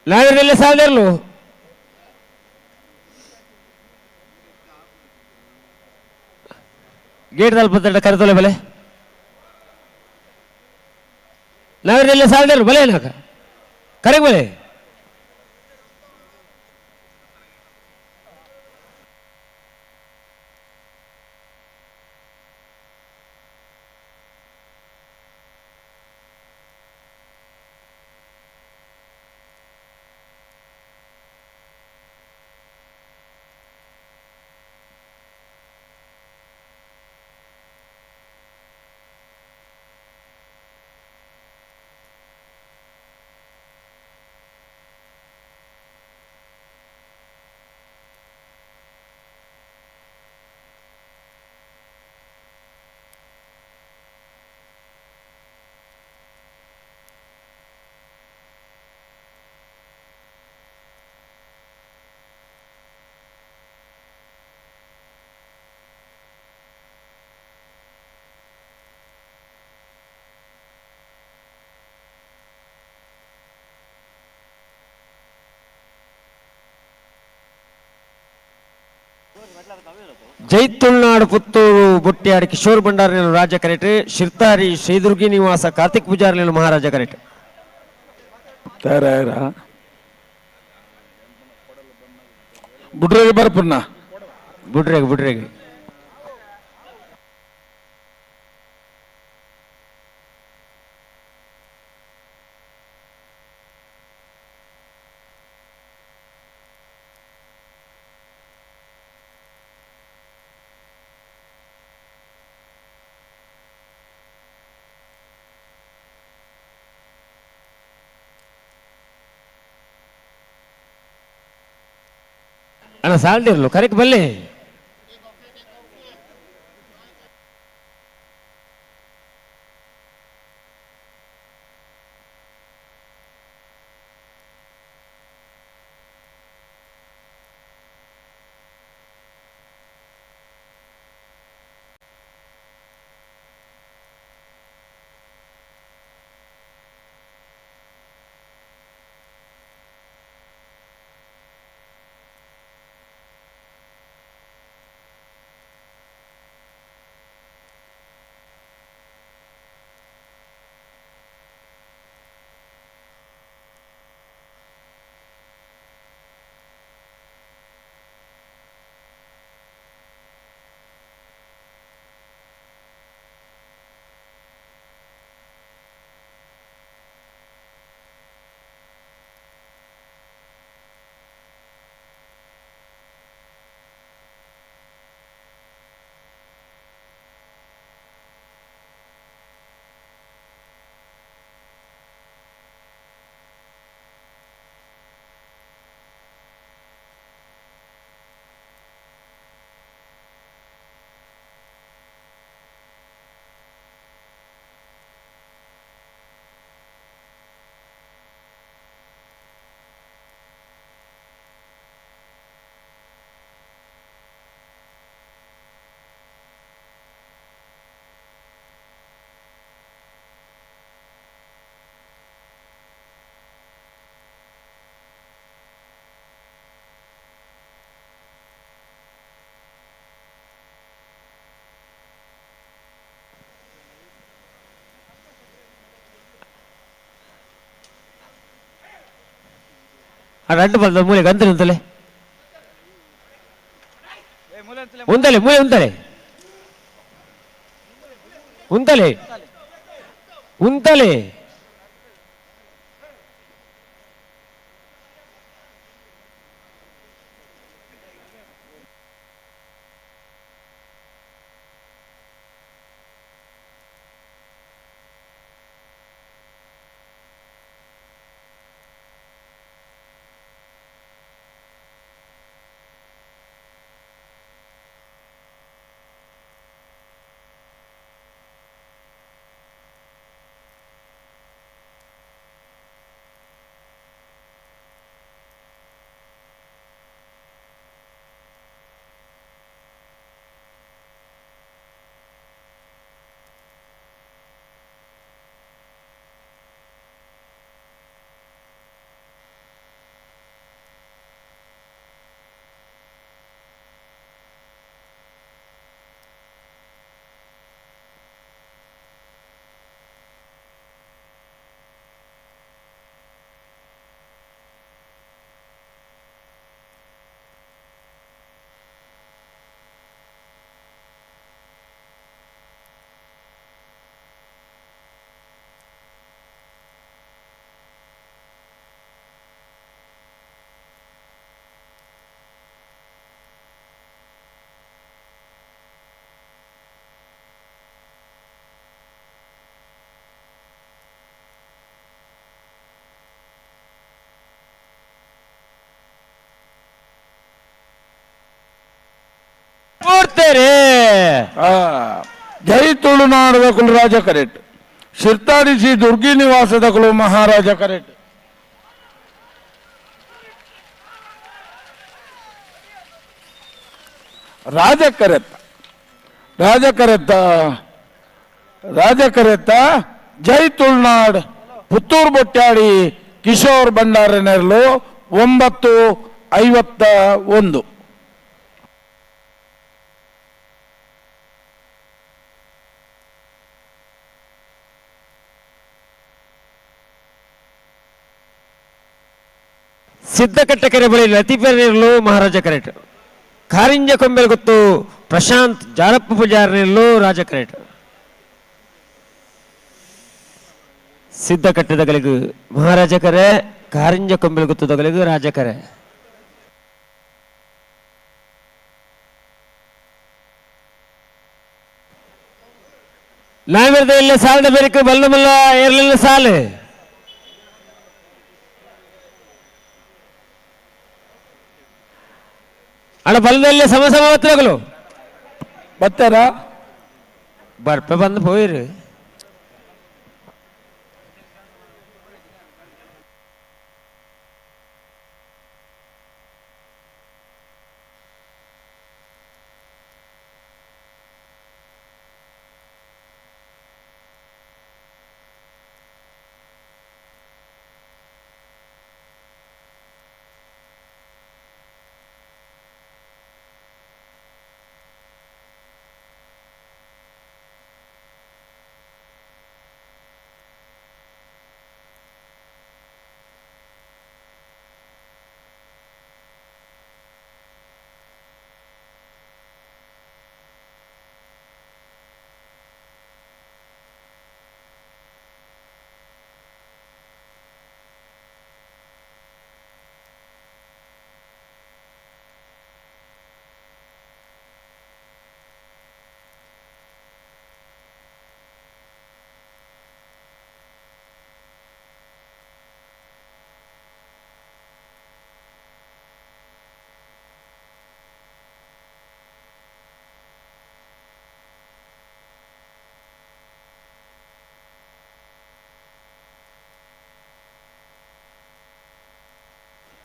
ನಾವೆರ್ದಲ್ಲಿ ಸಾಲದಿರ್ಲು ಗೇಟ್ ತಲುಪತ್ತ ಕರೆತೊಲೆ ಬಲೆ ನಾವೆರ್ದಲ್ಲಿ ಸಾಲದಿರ್ಲು ಬಲೆ ನಾಕ ಕರೆಗೆ ಬಲೆ ಜೈ ತುಳುನಾಡು ಪುತ್ತೂರು ಬುಟ್ಟ್ಯಾಡಿ ಕಿಶೋರ್ ಭಂಡಾರಿ ರಾಜ ಕರೆಟ್ ಶಿರ್ತಾರಿ ಶ್ರೀದುರ್ಗಿ ನಿವಾಸ ಕಾರ್ತಿಕ್ ಪೂಜಾರಿ ಮಹಾರಾಜ ಕರೆಟ್ ತಯಾರ ಬುಡ್ರೆಗೆ ಬರ್ಪುನ್ನ ಬುಡ್ರೆಗೆ ಅಣ್ಣ ಸಾಲ್ದಿರ್ಲು ಕರೆಕ್ಟ್ ಬಲ್ಲೆ ಅಣ್ಣ ಅಡ್ಡು ಬಂದ ಮೂಲೆ ಗಂತಲೆ ಉಂತಲೆ ಮೂಲೆ ಉಂತಲೆ ಜೈ ತುಳುನಾಡದ ಕುಲರಾಜ ಕರೆಟ್ ಶಿರ್ತಾಡಿ ಶ್ರೀ ದುರ್ಗಿ ನಿವಾಸದ ಕುಲು ಮಹಾರಾಜ ಕರೆಟ್ ರಾಜಕರೆತ್ತ ಜೈ ತುಳುನಾಡ್ ಪುತ್ತೂರು ಬೊಟ್ಟ್ಯಾಡಿ ಕಿಶೋರ್ ಭಂಡಾರನೆರಲು 9:51 ಸಿದ್ದಕಟ್ಟಕೆರೆ ಬಳಿ ಲತೀಫರ್ನೇರ್ಲು ಮಹಾರಾಜ ಕರೆಟ್. ಕಾರಿಂಜ ಕೊಂಬೆಲ್ ಗೊತ್ತು ಪ್ರಶಾಂತ್ ಜಾರಪ್ಪ ಪೂಜಾರ್ನೇರ್ಲು ರಾಜ ಕರೆಟ್. ಸಿದ್ದಕಟ್ಟೆದ ಗಲಿಗು ಮಹಾರಾಜ ಕರೆ, ಕಾರಿಂಜ ಕೊಂಬೆಲ್ ಗೊತ್ತುದ ಗಲಿಗು ರಾಜ ಕರೆ. ನಾವಿರದ ಇಲ್ಲ ಸಾಲದ ಬೇರಿಕೆ ಬಲ್ಲ ಮಲ್ಲ ಏರ್ಲಿಲ್ಲ ಸಾಲು ಅಡ ಬಲ್ಲದಲ್ಲಿ ಸಮ ಸಮವತ್ತಗಳು ಬತ್ತಾರ ಬರ್ಪೆ ಬಂದು ಹೋಯಿರಿ.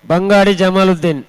ಬಂಗಾಡಿ ಜಮಾಲುದ್ದೀನ್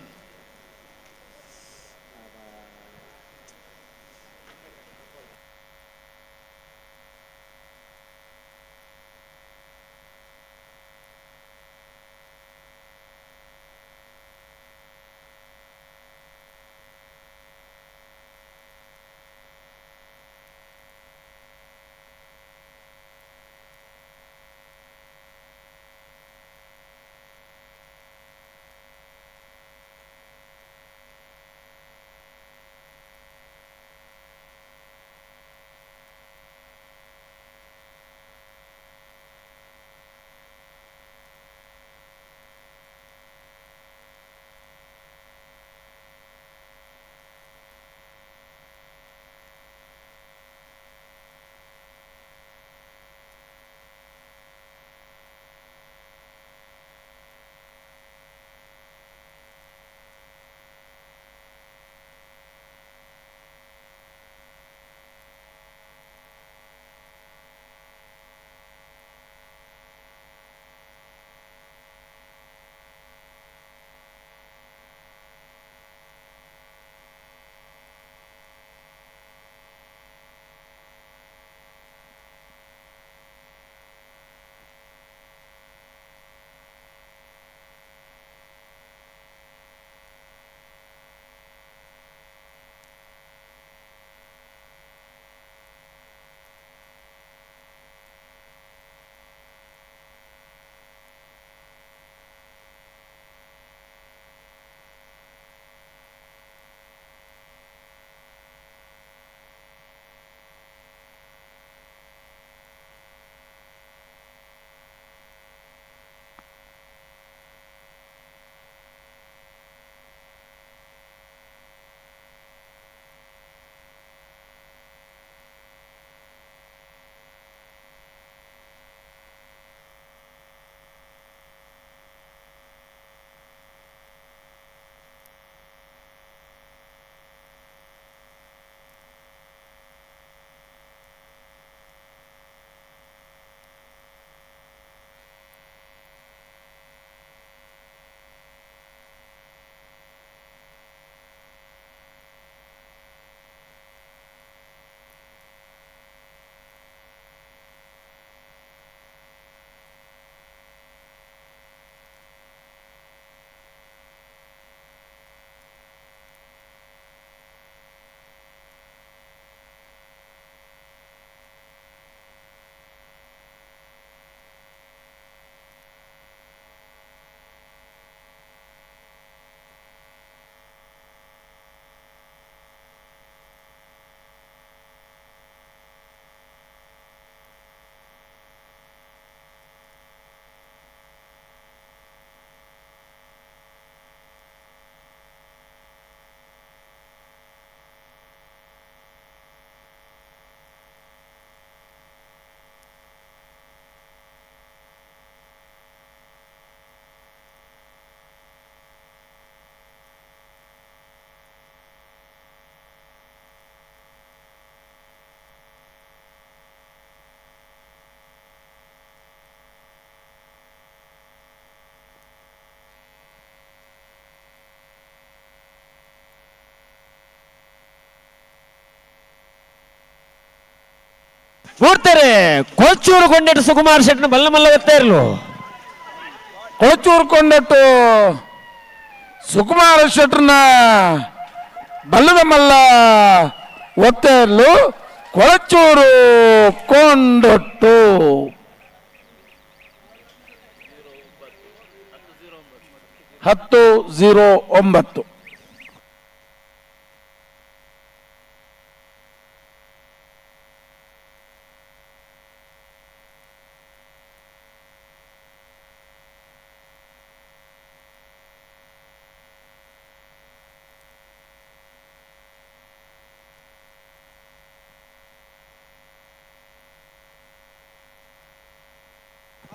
ನೋಡ್ತಾರೆ ಕೊಚ್ಚೂರು ಕೊಂಡೆಟ್ಟು ಸುಕುಮಾರ್ ಶೆಟ್ನ ಬಲ್ಲ ಮಲ್ಲ ಗೊತ್ತೇ ಇರಲು ಕೊಳಚೂರು ಕೊಂಡಟ್ಟು ಸುಕುಮಾರ ಶೆಟ್ರನ ಬಲ್ಲದ ಮಲ್ಲ ಒತ್ತೆರ್ಲು ಕೊಳಚೂರು ಕೊಂಡಟ್ಟು 10-09.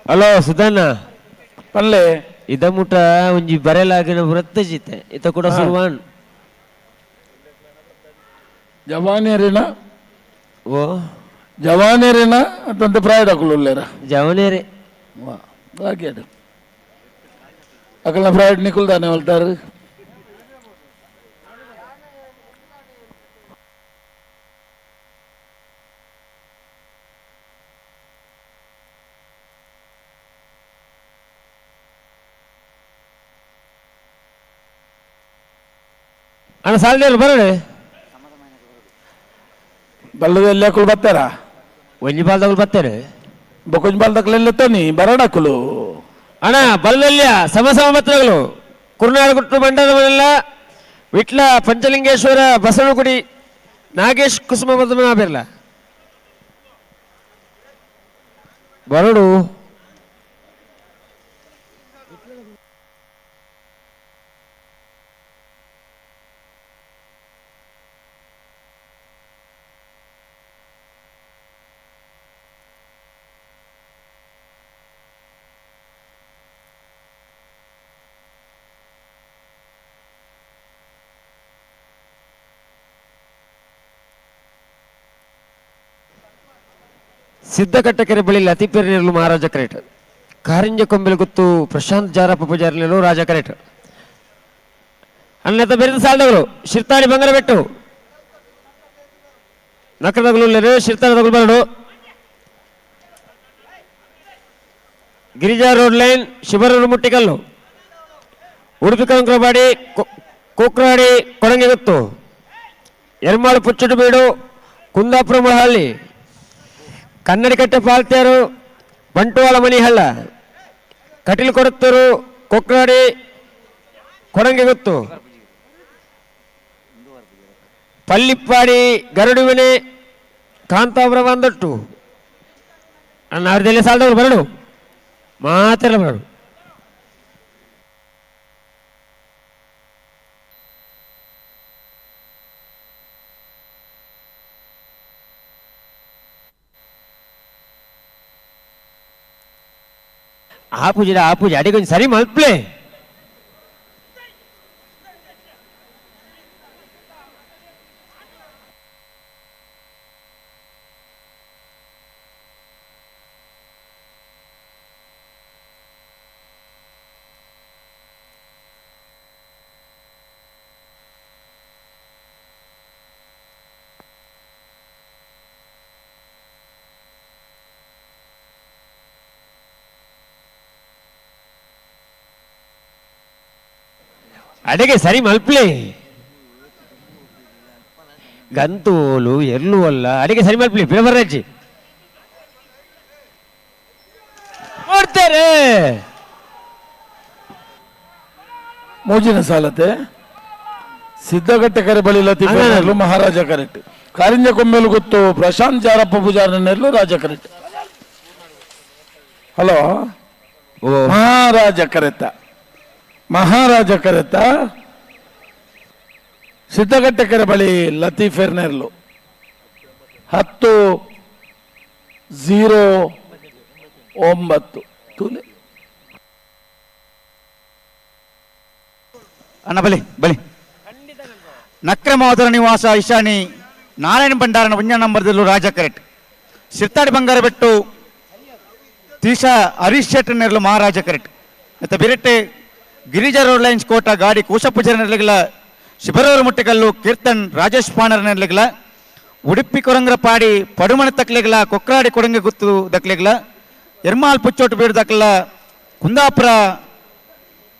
ಹಲೋ ಸುಧನ್ನ ಪಲ್ಲೆ ಇದ ಮುಟ ಒಂಜಿ ಬರೆಲಾಗಿನ ವೃತ್ತ ಜಿತೆ ಇತ ಕೂಡ ಸುರ್ವಾನ್ ಜವಾನೇರಿನ ಓ ಜವಾನೇರಿನ ಅದಂತ ಪ್ರಾಯಡಕುಲ್ಲೇರ ಜವನೇರೆ ಹಾಗೆ ಅಕಲ್ನ ಪ್ರಾಯಡ್ ನಿಕುಲ್ದಾನೆ ಹೊಲ್ತಾರು ಅಣ್ಣ ಸಾಲ್ದೇರು ಬರೋಣ ಬಲ್ಲದಲ್ಲಿ ಹಾಕಲು ಬರ್ತಾರ ಒಂಜಿ ಬಾಲ್ದಗಳು ಬರ್ತೇನೆ ಬೊಕೊಂಜ್ ಬಾಲ್ದಕ್ಲೆಲ್ಲ ತನಿ ಬರಡಾಕುಲು ಅಣ್ಣ ಬಲ್ಲಲ್ಯ ಸಮ ಪತ್ರಗಳು ಕುರುನಾಡು ಗುಟ್ಟು ಮಂಡಲವನ್ನೆಲ್ಲ ವಿಟ್ಲ ಪಂಚಲಿಂಗೇಶ್ವರ ಬಸವನಗುಡಿ ನಾಗೇಶ್ ಕುಸುಮ ಪದ್ಮನಾಭಿರ್ಲ ಬರಡು ಸಿದ್ದಕಟ್ಟಕೆರೆ ಬಳಿ ಲತೀಪೇರಿನಲ್ಲೂ ಮಹಾರಾಜ ಕರೇಟ್ ಕಾರಿಂಜ ಕೊಂಬೆಲು ಗೊತ್ತು ಪ್ರಶಾಂತ್ ಜಾರಪ್ಪ ಪೂಜಾರಿನಲ್ಲೂ ರಾಜ ಕರೇಟ್ ಅನ್ನತ ಬೆರೆದ ಸಾಲದವರು ಶಿರ್ತಾಡಿ ಬಂಗರಬೆಟ್ಟು ನಕರದಗಲು ಶಿರ್ತಾಡದಗಲು ಬರಡು ಗಿರಿಜಾ ರೋಡ್ ಲೈನ್ ಶಿವರೂರು ಮುಟ್ಟಿಕಲ್ಲು ಉಡುಪಿ ಕಂಕ್ರಬಾಡಿ ಕೋಕ್ರಾಡಿ ಕೊಡಂಗೆ ಗೊತ್ತು ಎರ್ಮಾಳು ಪುಚ್ಚುಟು ಬೀಡು ಕುಂದಾಪುರ ಮಳಹಳ್ಳಿ ಕನ್ನಡಿಕಟ್ಟೆ ಪಾಲ್ತ್ಯಾರು ಬಂಟ್ವಾಳ ಮನಿಹಳ್ಳ ಕಟೀಲು ಕೊಡತ್ತೂರು ಕೊಕ್ರಾಡಿ ಕೊಡಂಗೆ ಗೊತ್ತು ಪಲ್ಲಿಪ್ಪಾಡಿ ಗರುಡುಮನೆ ಕಾಂತಾಪುರ ಬಂದಟ್ಟು ನನ್ನ ಅವ್ರದೆಲ್ಲ ಸಾಲದವ್ರು ಬರಡು ಮಾತೆಲ್ಲ ಬರಡು ಆ ಪೂಜೆ ಅಡಿಗೊಂದು ಸರಿ ಮಲ್ಪ್ಲೆ ಅಡೆಗೆ ಸರಿ ಮಲ್ಪ್ಲೆ ಗಂತೋಲು ಎರ್ಲು ಅಲ್ಲ ಅಡಿಗೆ ಸರಿ ಮಲ್ಪ್ಲಿ ಬಿಡಬರ್ರಜ್ಜಿ ನೋಡ್ತಾರೆ ಮೋಜಿನ ಸಾಲತೆ ಸಿದ್ದಗಟ್ಟೆಕೆರೆ ಬಳಿ ಲತೀಫ್ ಮಹಾರಾಜ ಕರೆಕ್ಟ್ ಕಾರಿಂಜ ಕೊಂಬೆಲು ಗೊತ್ತು ಪ್ರಶಾಂತ್ ಜಾರಪ್ಪ ಪೂಜಾರನೆಲ್ಲೂ ರಾಜ ಕರೆಕ್ಟ್ ಹಲೋ ಮಹಾರಾಜ ಕರೆತ ಸಿದ್ದಗಟ್ಟೆಕೆರೆ ಬಳಿ ಲತೀಫೆರ್ನೆರ್ಲು 10-09 ತೂಲೆ ಅಣ್ಣ ಬಲಿ ನಕ್ರಮಾವತರ ನಿವಾಸ ಇಶಾನಿ ನಾರಾಯಣ ಭಂಡಾರನ ಒಂಜ ನಂಬರ್ದಲ್ಲೂ ರಾಜ ಕರೆಕ್ಟ್ ಶಿರ್ತಾಡಿ ಬಂಗಾರ ಬೆಟ್ಟು ತೀಶ ಹರೀಶ್ ಶೆಟ್ಟಿ ನೆರಲು ಮಹಾರಾಜ ಕರೆಕ್ಟ್ ಮತ್ತು ಬಿರೆಟ್ಟೆ ಗಿರಿಜಾ ರೋಡ್ ಲೈನ್ಸ್ ಕೋಟ ಗಾಡಿ ಕೂಶಪ್ಪುಜರ ನೆರಲಿಗಲ ಶಿಬರೂರು ಮುಟ್ಟಿಕಲ್ಲು ಕೀರ್ತನ್ ರಾಜೇಶ್ ಪಾಣರ್ ನೆರಲಿಗಲ ಉಡುಪಿ ಕೊರಂಗರಪಾಡಿ ಪಡುಮಣ ತಕ್ಲೆಗಲ ಕೊಕ್ರಾಡಿ ಕೊಡಂಗೆ ಗುತ್ತು ದಕ್ಲೆಗಲ ಎರ್ಮಾಲ್ ಪುಚ್ಚೋಟು ಬೀಡು ದಕ್ಲ ಕುಂದಾಪುರ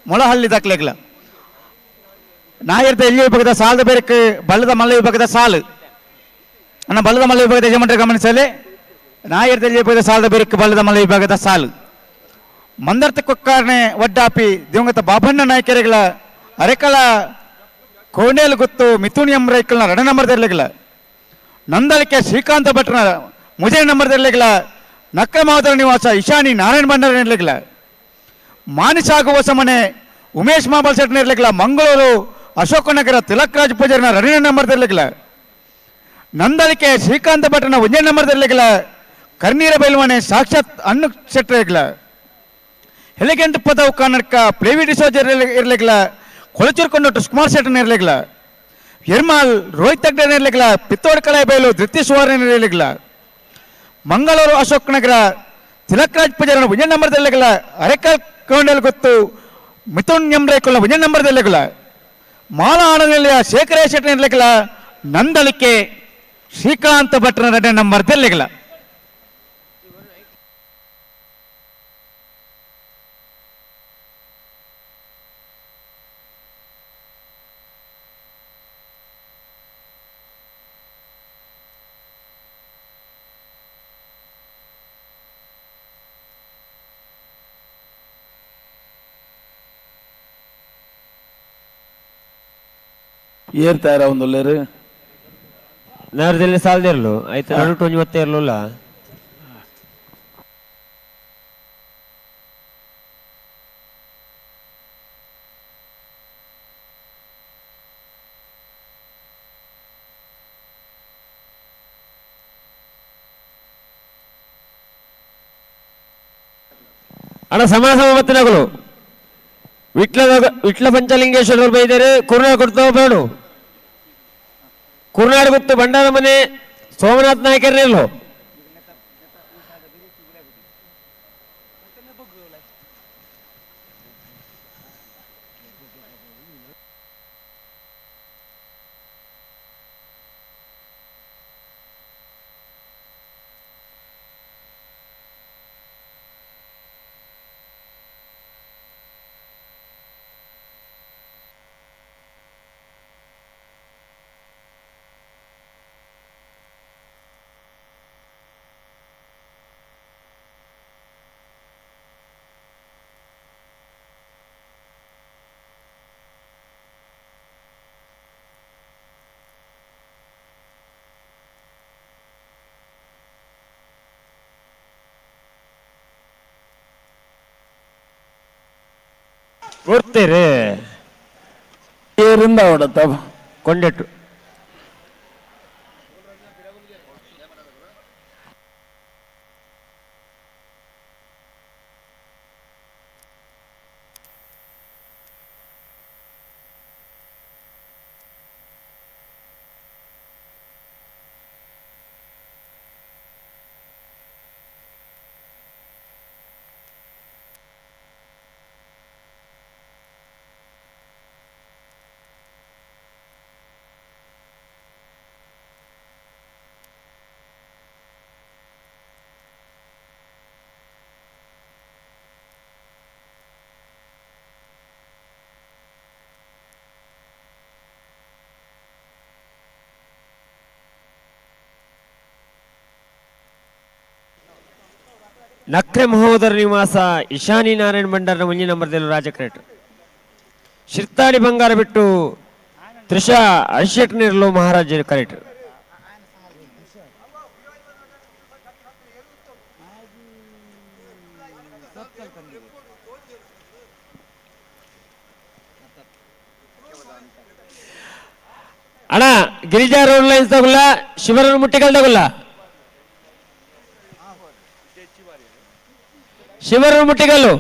ಮೊಳಹಳ್ಳಿ ದಕ್ಲೆಗಲ ನಾಯರ್ದ ಎಲ್ಲಿ ವಿಭಾಗದ ಸಾಲದ ಬೇರಕ್ಕೆ ಬಳ್ಳದ ಮಲ್ಲ ವಿಭಾಗದ ಸಾಲು ಅನ್ನ ಬಳ್ಳದ ಮಲ್ಲ ವಿಭಾಗದ ಯಜಮಾನರು ಗಮನಿಸಲಿ ನಾಯರ್ದ ಎಲ್ಲಿ ವಿಭಾಗದ ಸಾಲದ ಬೇರಕ್ಕೆ ಬಳ್ಳದ ಮಲ್ಲ ವಿಭಾಗದ ಸಾಲು ಮಂದರ್ತ ಕೊಕ್ಕಾರನೆ ಒಡ್ಡಾಪಿ ದಿವಂಗತ ಬಾಬಣ್ಣ ನಾಯಕರಿಗಳ ಅರೆಕಲ ಕೋಣೇಲು ಗೊತ್ತು ಮಿಥುನ್ ಎಂ ರೈಕಲ್ನ 2 ನಂಬರ್ದಲ್ಲಿಗಲ ನಂದಳಿಕೆ ಶ್ರೀಕಾಂತ ಭಟ್ನ 3 ನಂಬರ್ದಲ್ಲಿಗಲ ನಕ್ರಮಾವತರ ನಿವಾಸ ಇಶಾನಿ ನಾರಾಯಣ ಭಂಡಾರ ನಿರ್ಲಿಗಲ ಮಾನಿಸಾಗುವ ಸಮನೆ ಉಮೇಶ್ ಮಾಬಲ್ ಸೆಟ್ ನಿರ್ಲಿಗಲ ಮಂಗಳೂರು ಅಶೋಕನಗರ ತಿಲಕ್ ರಾಜ್ ಪೂಜಾರಿನ 2 ನಂಬರ್ದಲ್ಲಿಗಲ ನಂದಳಿಕೆ ಶ್ರೀಕಾಂತ ಭಟ್ನ 1 ನಂಬರ್ದಲ್ಲಿಗಲ ಕರ್ನೀರ ಬೈಲ್ವಾನೆ ಸಾಕ್ಷಾತ್ ಅನ್ನು ಶೆಟ್ಟರಿಗಲ ಎಲಿಗೆಂಟ್ ಪದವು ಕನ್ನಡಕ ಪ್ಲೇವಿ ಡಿಸೋಜ್ ಇರ್ಲಿಗಲ ಕೊಳಚೂರ್ಕೊಂಡೊಟ್ಟು ಕುಮಾರ್ ಶೆಟ್ಟನ್ ಇರ್ಲಿಗಲ ಎರ್ಮಾಲ್ ರೋಹಿತ್ ಅಗ್ಡನ್ ಇರ್ಲಿಗಲ ಪಿತ್ತೋಡ್ ಕಳೆ ಬಯಲು ಧೃತಿ ಸುವರ್ಣ ಇರ್ಲಿಗಲ ಮಂಗಳೂರು ಅಶೋಕ್ ನಗರ ತಿಲಕ್ ರಾಜ್ ಪೂಜಾರನ 1 ನಂಬರ್ದಲ್ಲಿಗಲ ಅರೆಕಲ್ ಕೋಂಡಲ್ ಗೊತ್ತು ಮಿಥುನ್ ಎಂ ರೈಕಲ್ನ 1 ನಂಬರ್ದಲ್ಲಿಗಲ ಮಾಲ ಆಣನೆಲೆಯ ಶೇಖರ ಶೆಟ್ಟನ್ ಇರ್ಲಿಗಲ ನಂದಳಿಕೆ ಶ್ರೀಕಾಂತ ಭಟ್ನ 2 ನಂಬರ್ದಲ್ಲಿಗಲ ಏರ್ತಾರ ಒಂದು ನಗರದಲ್ಲಿ ಸಾಲದಿರಲು ಆಯ್ತು ನಡುಟು ಮತ್ತೆ ಇರಲಿಲ್ಲ ಅಣ್ಣ ಸಮಾನ ಮತ್ತೆ ನಗಲು ವಿಟ್ಲ ಪಂಚಲಿಂಗೇಶ್ವರ ಬೈದರೆ ಕುರುನಾಡು ಕೊಡ್ತಾವ ಬೇಡ ಕುರುನಾಡು ಗೊತ್ತು ಭಂಡಾರ ಮನೆ ಸೋಮನಾಥ್ ನಾಯಕರನ್ನೆಲ್ಲೋ ಗೊತ್ತೇರೆ ಏರಿಂದ ಹೊಡತ್ತ ಕೊಂಡೆಟ್ಟು ನಕ್ರೆ ಮಹೋದರ ನಿವಾಸ ಇಶಾನಿ ನಾರಾಯಣ ಭಂಡಾರನ 1 ನಂಬರ್ದಲ್ಲೂ ರಾಜಕರೇಟ್ ಶಿರ್ತಾಡಿ ಬಂಗಾರ ಬಿಟ್ಟು ತ್ರಿಷಾ ಅರಿಶೆಟ್ನಿರ್ಲು ಮಹಾರಾಜ ಕರೆಕ್ಟ್ ಅಣ್ಣ ಗಿರಿಜಾ ರೋಡ್ ಲೈನ್ಸ್ ತಗೊಲ್ಲ ಶಿವರನ್ನು ಮುಟ್ಟಿಕಲ್ ತಗೊಲ್ಲ ಶಿವರನ್ನು ಮುಟ್ಟಿಕಲ್ಲು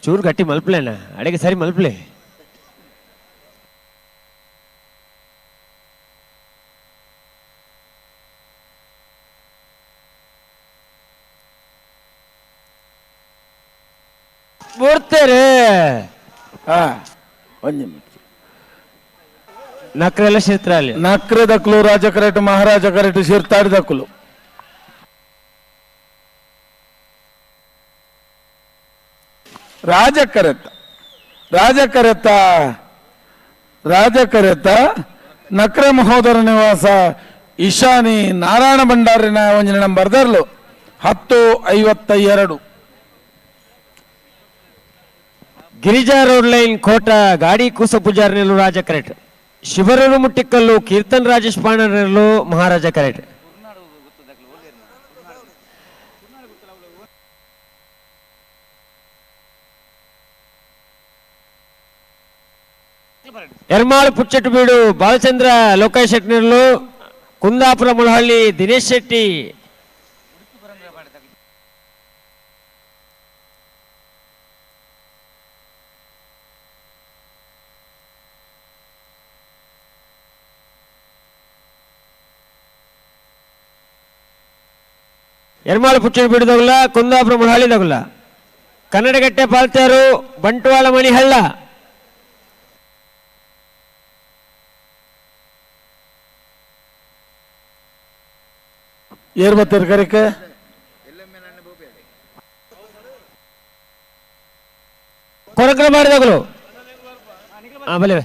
ಚೂರು ಗಟ್ಟಿ ಮಲ್ಪ್ಲೇನ ಅಡಿಗೆ ಸರಿ ಮಲ್ಪ್ಲೆ. ಮೂರ್ತೇರೆ ಹಾ ಒಂದ್ ನಿಮಿಷ. ನಕ್ರೆಲ್ಲ ಕ್ಷೇತ್ರ ಅಲ್ಲಿ ನಕ್ರೆ ದಕ್ಲು ರಾಜ ಕರೆಟ್ ಮಹಾರಾಜ ಕರೆಟ್ ಶಿರ್ತಾಡಿ ದಕ್ಲು. ರಾಜ ಕರೆತ ನಕ್ರೆ ಮಹೋದರ ನಿವಾಸ ಈಶಾನಿ ನಾರಾಯಣ ಭಂಡಾರಿನ ಒಂಜಿನ ನಂಬರ್ದರ್ಲು 10:52. ಗಿರಿಜಾ ರೋಡ್ ಲೈನ್ ಕೋಟ ಗಾಡಿ ಕೂಸ ಪೂಜಾರ್ ನೆಲ್ಲೂರು ರಾಜ ಕರೆಟ್. ಶಿವರೂರು ಮುಟ್ಟಿಕಲ್ಲು ಕೀರ್ತನ್ ರಾಜೇಶ್ ಪಾಂಡರ್ ನೆಲ್ಲೂರು ಮಹಾರಾಜ ಕರೆಟ್. ಎರ್ಮಾಳು ಪುಚ್ಚಟ್ಟು ಬೀಡು ಬಾಲಚಂದ್ರ ಲೋಕೇಶ್ ಶೆಟ್ಟಿ ನೆಲ್ಲೂರು ಕುಂದಾಪುರ ಮುಳಹಳ್ಳಿ ದಿನೇಶ್ ಶೆಟ್ಟಿ. ಎರ್ಮಾಳು ಪುಚ್ಚಟ್ಟು ಬೀಡುದಗುಲ್ಲ ಕುಂದಾಪುರ ಮುಳಹಳ್ಳಿ ದಗುಲ್ಲ ಕನ್ನಡಗಟ್ಟೆ ಪಾಲ್ತ್ಯಾರು ಬಂಟ್ವಾಳ ಮಣಿಹಳ್ಳ. ಏರ್ ಬತ್ತೀರಿ ಕರಿಕೆ ಕೊರಗ್ರ ಮಾಡಿದಗಳು ಬಲೆ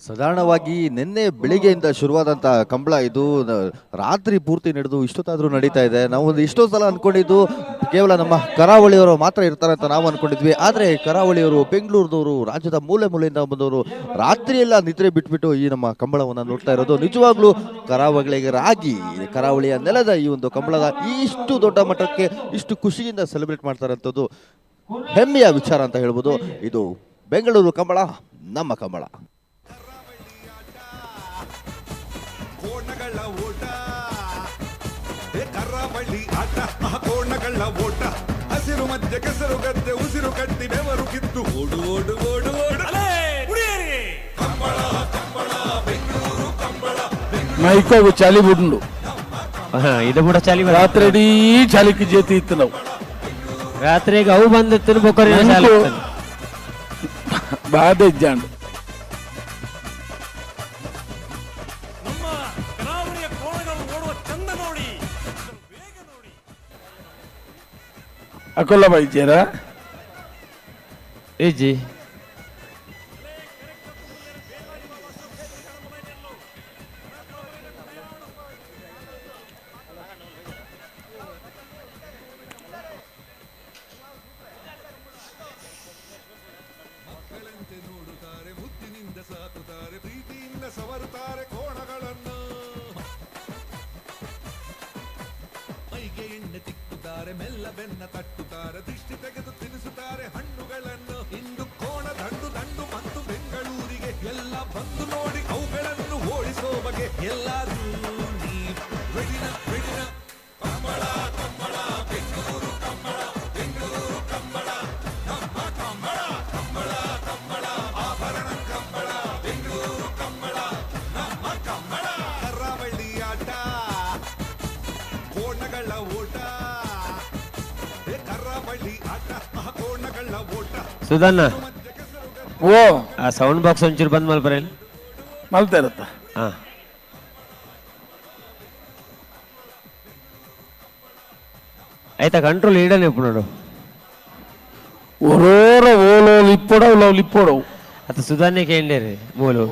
ಸಾಧಾರಣವಾಗಿ ನಿನ್ನೆ ಬೆಳಿಗ್ಗೆಯಿಂದ ಶುರುವಾದಂಥ ಕಂಬಳ ಇದು ರಾತ್ರಿ ಪೂರ್ತಿ ನಡೆದು ಇಷ್ಟೊತ್ತಾದರೂ ನಡೀತಾ ಇದೆ. ನಾವು ಒಂದು ಎಷ್ಟೋ ಸಲ ಅಂದ್ಕೊಂಡಿದ್ದು ಕೇವಲ ನಮ್ಮ ಕರಾವಳಿಯವರು ಮಾತ್ರ ಇರ್ತಾರೆ ಅಂತ ನಾವು ಅಂದ್ಕೊಂಡಿದ್ವಿ. ಆದರೆ ಕರಾವಳಿಯವರು, ಬೆಂಗಳೂರಿನವರು, ರಾಜ್ಯದ ಮೂಲೆ ಮೂಲೆಯಿಂದ ಬಂದವರು ರಾತ್ರಿಯೆಲ್ಲ ನಿದ್ರೆ ಬಿಟ್ಬಿಟ್ಟು ಈ ನಮ್ಮ ಕಂಬಳವನ್ನು ನೋಡ್ತಾ ಇರೋದು ನಿಜವಾಗ್ಲೂ ಕರಾವಳಿಯ ನೆಲದ ಈ ಒಂದು ಕಂಬಳದ ಇಷ್ಟು ದೊಡ್ಡ ಮಟ್ಟಕ್ಕೆ ಇಷ್ಟು ಖುಷಿಯಿಂದ ಸೆಲೆಬ್ರೇಟ್ ಮಾಡ್ತಾರೆ ಅಂಥದ್ದು ಹೆಮ್ಮೆಯ ವಿಚಾರ ಅಂತ ಹೇಳ್ಬೋದು. ಇದು ಬೆಂಗಳೂರು ಕಂಬಳ, ನಮ್ಮ ಕಂಬಳ. ಕೋಣಗಳ ಓಟ, ಕರಾವಳಿ ಆಟ, ಕೋಣಗಳ ಓಟ, ಹಸಿರು ಮಧ್ಯೆ ಕೆಸರು ಗದ್ದೆ ಉಸಿರು ಕಟ್ಟಿ ಬೆವರು ಕಿತ್ತು ಓಡು ಓಡು ಓಡು ಓಡು ಕಂಬಳ ಕಂಬಳ ಬೆಂಗಳೂರು ಕಂಬಳ. ಮೈಕೋಗು ಚಾಲಿ ಬಿಡ್ಡು ಇದು ಕೂಡ ಚಾಲಿ ರಾತ್ರಿ ಇಡೀ ಚಾಲಿಕ್ಕೆ ಜೇತಿ ಇತ್ತು. ನಾವು ರಾತ್ರಿಗೆ ಅವು ಬಂದು ತಿನ್ಬೇಕು ಬಾಧೆ ಜಾಂಡು ಅಕೋಲ ಬೈಚೇರ ಏಜಿ ಮಕ್ಕಳಂತೆ ನೋಡುತ್ತಾರೆ, ಮುತ್ತಿನಿಂದ ಸಾಕುತ್ತಾರೆ, ಪ್ರೀತಿಯಿಂದ ಸವರುತ್ತಾರೆ ಕೋಣಗಳನ್ನು. ಮೈಗೆ ಎಣ್ಣೆ ತಿಕ್ಕುತ್ತಾರೆ, ಮೆಲ್ಲ ಬೆನ್ನ ತಟ್ಟುತ್ತಾರೆ, ದೃಷ್ಟಿ ತೆಗೆದು ತಿನ್ನಿಸುತ್ತಾರೆ ಹಣ್ಣುಗಳನ್ನು. ಇಂದು ಕೋಣ ದಂಡು ದಂಡು ಬಂದು ಬೆಂಗಳೂರಿಗೆ, ಎಲ್ಲ ಬಂದು ನೋಡಿ ಅವುಗಳನ್ನು ಓಡಿಸೋ ಬಗೆ. ಎಲ್ಲರೂ ನೀ ರೆಡಿನ ರೆಡಿನ ಕಂಬಳ ಕಂಬಳ ಬೆಂಗಳೂರು ಕಂಬಳ ಬೆಂಗಳೂರು ಕಂಬಳ ನಮ್ಮ ಕಂಬಳ ಕಂಬಳ ಕಂಬಳ ಆಭರಣ ಕಂಬಳ ಬೆಂಗಳೂರು ಕಂಬಳ ನಮ್ಮ ಕಂಬಳ. ಕರಾವಳಿ ಆಟ, ಕೋಣಗಳ ಓಟ, ಕರಾವಳಿ ಆಟ, ಕೋಣಗಳ ಓಟ. ಸುಧನ್ನ ಓ ಆ ಸೌಂಡ್ ಬಾಕ್ಸ್ ಒಂಚೂರು ಬಂದ್ ಮಲ್ಪರ ಮಲ್ತಾ ಇರುತ್ತ. ಹಾ ಆಯ್ತಾ ಕಂಟ್ರೋಲ್ ಇಡನೆ ನೋಡು. ಓರೋರ ಓಲೋ ಲಿಪ್ಪೋಡವು ಲವ್ ಲಿಪ್ಪೋಡವು ಅತ್ತ ಸುಧನ್ಯ ಕೇಂಡೇರಿ ಮೂಲು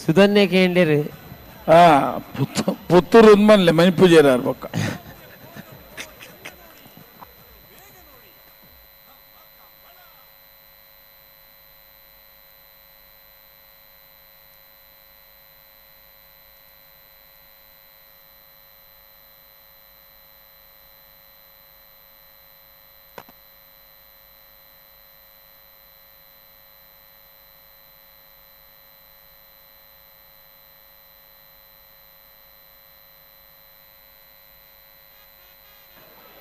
ಸುಧನ್ಯ ಕೇಂಡೇರಿ. ಪುತ್ತೂರು ಮನ್ಲೆ ಮನಿ ಪೂಜಾರ ಪಕ್ಕ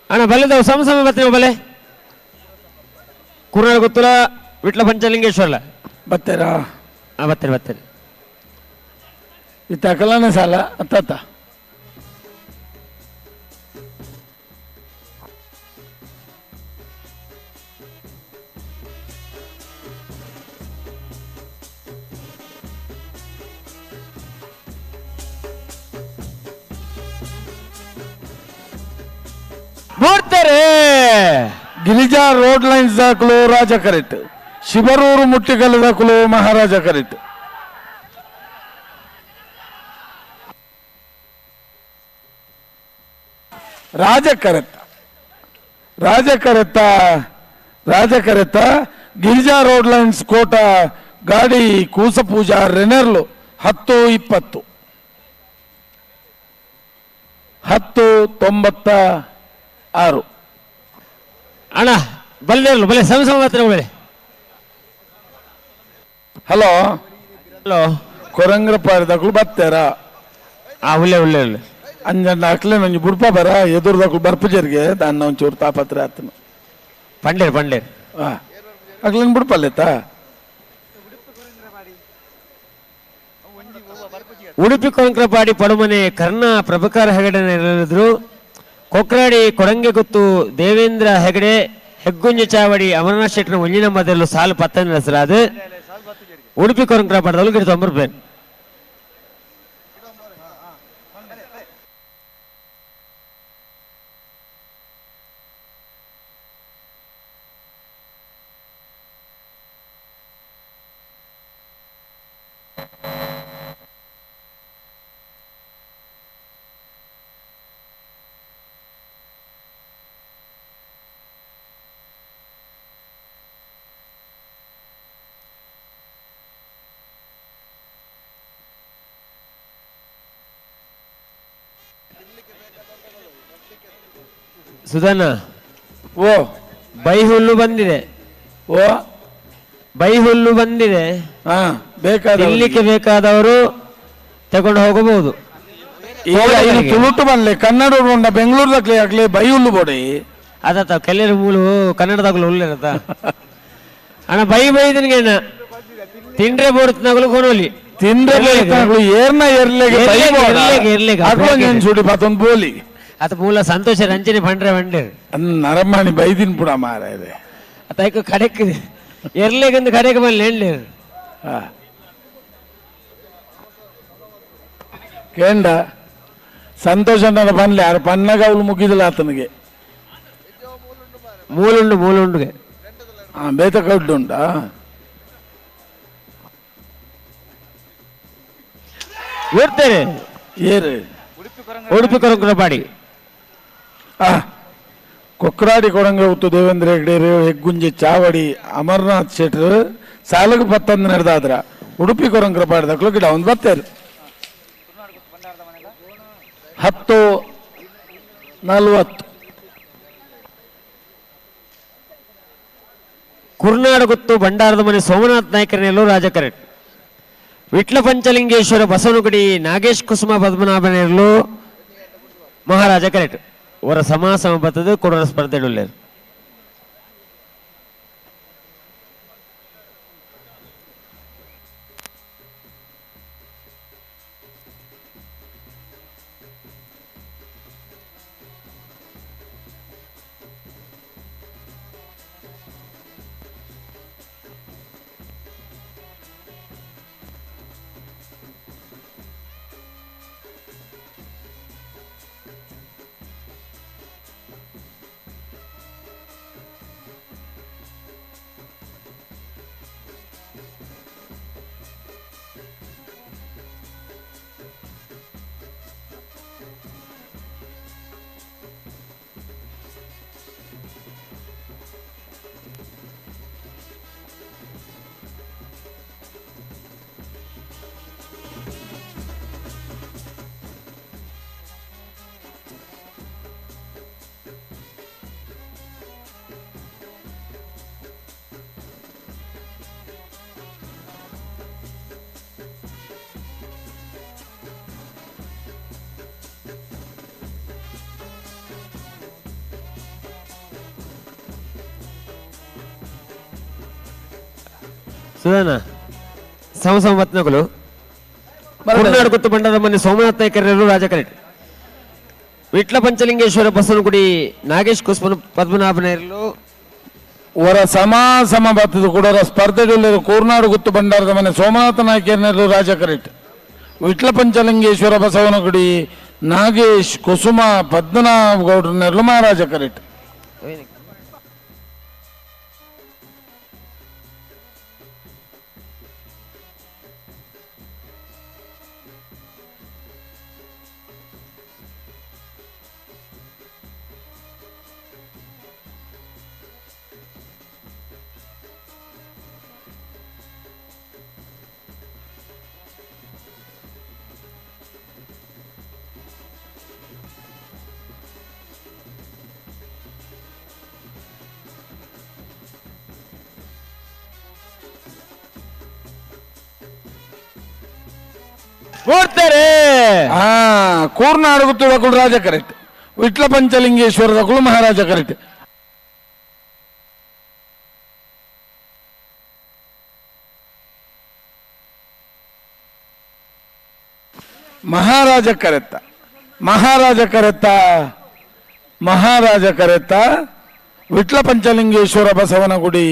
ಅಣ್ಣ ಬಲ್ಲೆದವು ಸಮ ಸಮ ಬರ್ತೀವಿ ಬಲೆ ಕುರ್ನಾಡ ಗೊತ್ತುಲ ವಿಟ್ಲ ಪಂಚಲಿಂಗೇಶ್ವರಲ ಬತ್ತೇರಾ ಬರ್ತೀರಿ ಬರ್ತೀರಿ ಇತ್ತ ಕಲ್ಯಾಣ ಸಾಲ ಅತ್ತ ಮೂಡ್ತಾರೆ ಗಿರಿಜಾ ರೋಡ್ ಲೈನ್ಸ್ ದಾಖಲು ರಾಜ ಕರೆಟ್, ಶಿಬರೂರು ಮುಟ್ಟಿಗಲ್ ದಾಖಲು ಮಹಾರಾಜ ಕರೆಟ್. ರಾಜಕರೆತ್ತ ಗಿರಿಜಾ ರೋಡ್ ಲೈನ್ಸ್ ಕೋಟ ಗಾಡಿ ಕೂಸಪೂಜಾ ರೆನೆರ್ಲು 10:20 10:96. ಅಣ್ಣ ಬಲ್ಲೇರ್ಲು ಬಲೆ ಸಮ ಸಮ ಬರ್ತೀರಿ ಬಲೆ. ಹಲೋ ಹಲೋ ಕೊರಂಗ್ರ ಪಾರಿದಾಕಲು ಬತ್ತೇರಾ ಉಲ್ಲೆ ಉಲ್ಲೆ ಉಲ್ಲೆ ಅಂಜಂಡ ಅಕ್ಲೆ ನಂಜಿ ಬುಡ್ಪ ಬರ ಎದುರ್ದಾಕಲು ಬರ್ಪಜರ್ಗೆ ದಾನ್ನ ಒಂಚೂರು ತಾಪತ್ರ ಆತನು ಪಂಡೇರ್ ಪಂಡೇರ್ ಅಕ್ಲೇನ್ ಬುಡ್ಪಲ್ಲೆತ್ತ ಉಡುಪಿ ಕೊಂಕ್ರಪಾಡಿ ಪಡುಮನೆ ಕರ್ಣ ಪ್ರಭಾಕರ ಹೆಗಡೆ ನೆರಳಿದ್ರು. ಕೊಕ್ರಾಡಿ ಕೊಡಂಗೆಗುತ್ತು ದೇವೇಂದ್ರ ಹೆಗಡೆ ಹೆಗ್ಗುಂಜ ಚಾವಡಿ ಅಮರನಾಥ್ ಶೆಟ್ಟರ ಒಂಜಿನ ಮೊದಲು ಸಾಲು 10 ನಡೆಸಲಾದ ಉಡುಪಿ ಕೊಂಕ್ರಪಾಡದಲ್ಲೂ ಗಿಡ 90 ರೂಪಾಯಿ. ಸುಧನ ಓ ಬೈಹುಲ್ಲು ಬಂದಿದೆ, ಓ ಬೈಹುಲ್ಲು ಬಂದಿದೆ. ಹಾ ಬೇಕಾದ ತಿನ್ಲಿಕ್ಕೆ ಬೇಕಾದವರು ತಗೊಂಡು ಹೋಗಬಹುದು. ಈಗ ಇದು ತುಳುಟು ಬನ್ಲೆ ಕನ್ನಡ ಉಂಡ ಬೆಂಗಳೂರ್ದಾಗ್ಲಿ ಆಗ್ಲಿ ಬೈಹುಲ್ಲು ಬೋಡಿ ಅದತ್ತ ಕೆಲರು ಮೂಲು ಕನ್ನಡದಾಗಲು ಉಳ್ಳಿರತ್ತ ಅಣ್ಣ ಬೈದಿನಿಗೆ ಅಣ್ಣ ತಿಂಡ್ರೆ ಬೋಡ್ತಿನಾಗಲು ಕೊನೋಲಿ ತಿಂದ್ರೆ ಏರ್ನ ಎರ್ಲೆಗೆ ಎರ್ಲೆಗೆ ಸುಡಿ ಮತ್ತೊಂದು ಬೋಲಿ ಅತ ಮೂಲ ಸಂತೋಷ ರಂಜನೆ ಪಂಡ್ರೆ ಬಂಡೇರು ನರಮಣಿ ಬೈದಿನ್ ಪುಡ ಮಾರ ಇದೆ ಅತೈಕು ಕಡೆಕ್ ಎರ್ಲೆಗಂದು ಕಡೆಗೆ ಬಂದು ಹೇಳಲೇರು ಕೇಂಡ ಸಂತೋಷ ಬನ್ಲೆ ಯಾರು ಪನ್ನಗ ಅವಳು ಮುಗಿದಿಲ್ಲ ಆತನಿಗೆ ಮೂಲುಂಡು ಮೂಲುಂಡುಗೆ ಬೇತ ಕಡ್ಡುಂಟಾ ಇರ್ತೇನೆ ಏರು ಉಡುಪಿ ಕೊರಂಕರಪಾಡಿ ಕೊಕ್ರಾಡಿ ಕೊಡಂಗ ಉತ್ತು ದೇವೇಂದ್ರ ಹೆಗ್ಡೇರು ಹೆಗ್ಗುಂಜಿ ಚಾವಡಿ ಅಮರನಾಥ್ ಶೆಟ್ರು ಸಾಲಗ 10 ನಡೆದಾದ್ರ ಉಡುಪಿ ಕೊರಂಕರಪಾಡಿ ದಕ್ಲು ಗಿಡ ಒಂದು ಬತ್ತೇರು 10:40 ಕುರ್ನಾಡ ಗುತ್ತು ಭಂಡಾರದ ಮನೆ ಸೋಮನಾಥ್ ನಾಯ್ಕರನೆಲ್ಲೂ ರಾಜಕರೆಟ್ ವಿಟ್ಲ ಪಂಚಲಿಂಗೇಶ್ವರ ಬಸವನಗುಡಿ ನಾಗೇಶ್ ಕುಸುಮ ಪದ್ಮನಾಭನೆಲ್ಲೂ ಮಹಾರಾಜ ಕರೆಟ್ ಅವರ ಸಮಾಸಮ ಬರ್ತದೆ ಕೊಡರ ಸ್ಪರ್ಧೆ ಉಳ್ಳೇರು. ಸುಧಾನ ಸಮಸಮತ್ನಗಳು ಕುರುನಾಡು ಗುತ್ತು ಬಂಡಾರ ಮನೆ ಸೋಮನಾಥ್ ನಾಯ್ಕರರು ರಾಜ ಕರೆಕ್ಟ್. ವಿಟ್ಲ ಪಂಚಲಿಂಗೇಶ್ವರ ಬಸವನಗುಡಿ ನಾಗೇಶ್ ಕುಸ್ಮನ್ ಪದ್ಮನಾಭನೇರಲು ವರ ಸಮ ಬತ್ತದು ಕೂಡ ಸ್ಪರ್ಧೆಗಳಲ್ಲಿ ಕೂರ್ನಾಡು ಗುತ್ತು ಬಂಡಾರದ ಮನೆ ಸೋಮನಾಥ ನಾಯ್ಕರ್ನಲ್ಲೂ ರಾಜ ಕರೆಕ್ಟ್. ವಿಟ್ಲ ಪಂಚಲಿಂಗೇಶ್ವರ ಬಸವನಗುಡಿ ನಾಗೇಶ್ ಕುಸುಮ ಪದ್ಮನಾಭ ಗೌಡ್ರನೆರಳು ಮಹಾರಾಜ ಕರೆಕ್ಟ್. ನೋಡ್ತಾರೆ ಕೂರ್ನಾಡು ಗುತ್ತು ರಾಜ ಕರೆಕ್ಟ್. ವಿಟ್ಲ ಪಂಚಲಿಂಗೇಶ್ವರದ ಮಹಾರಾಜ ಕರೆಕ್ಟ್. ಮಹಾರಾಜ ಕರೆತ್ತ ವಿಟ್ಲ ಪಂಚಲಿಂಗೇಶ್ವರ ಬಸವನಗುಡಿ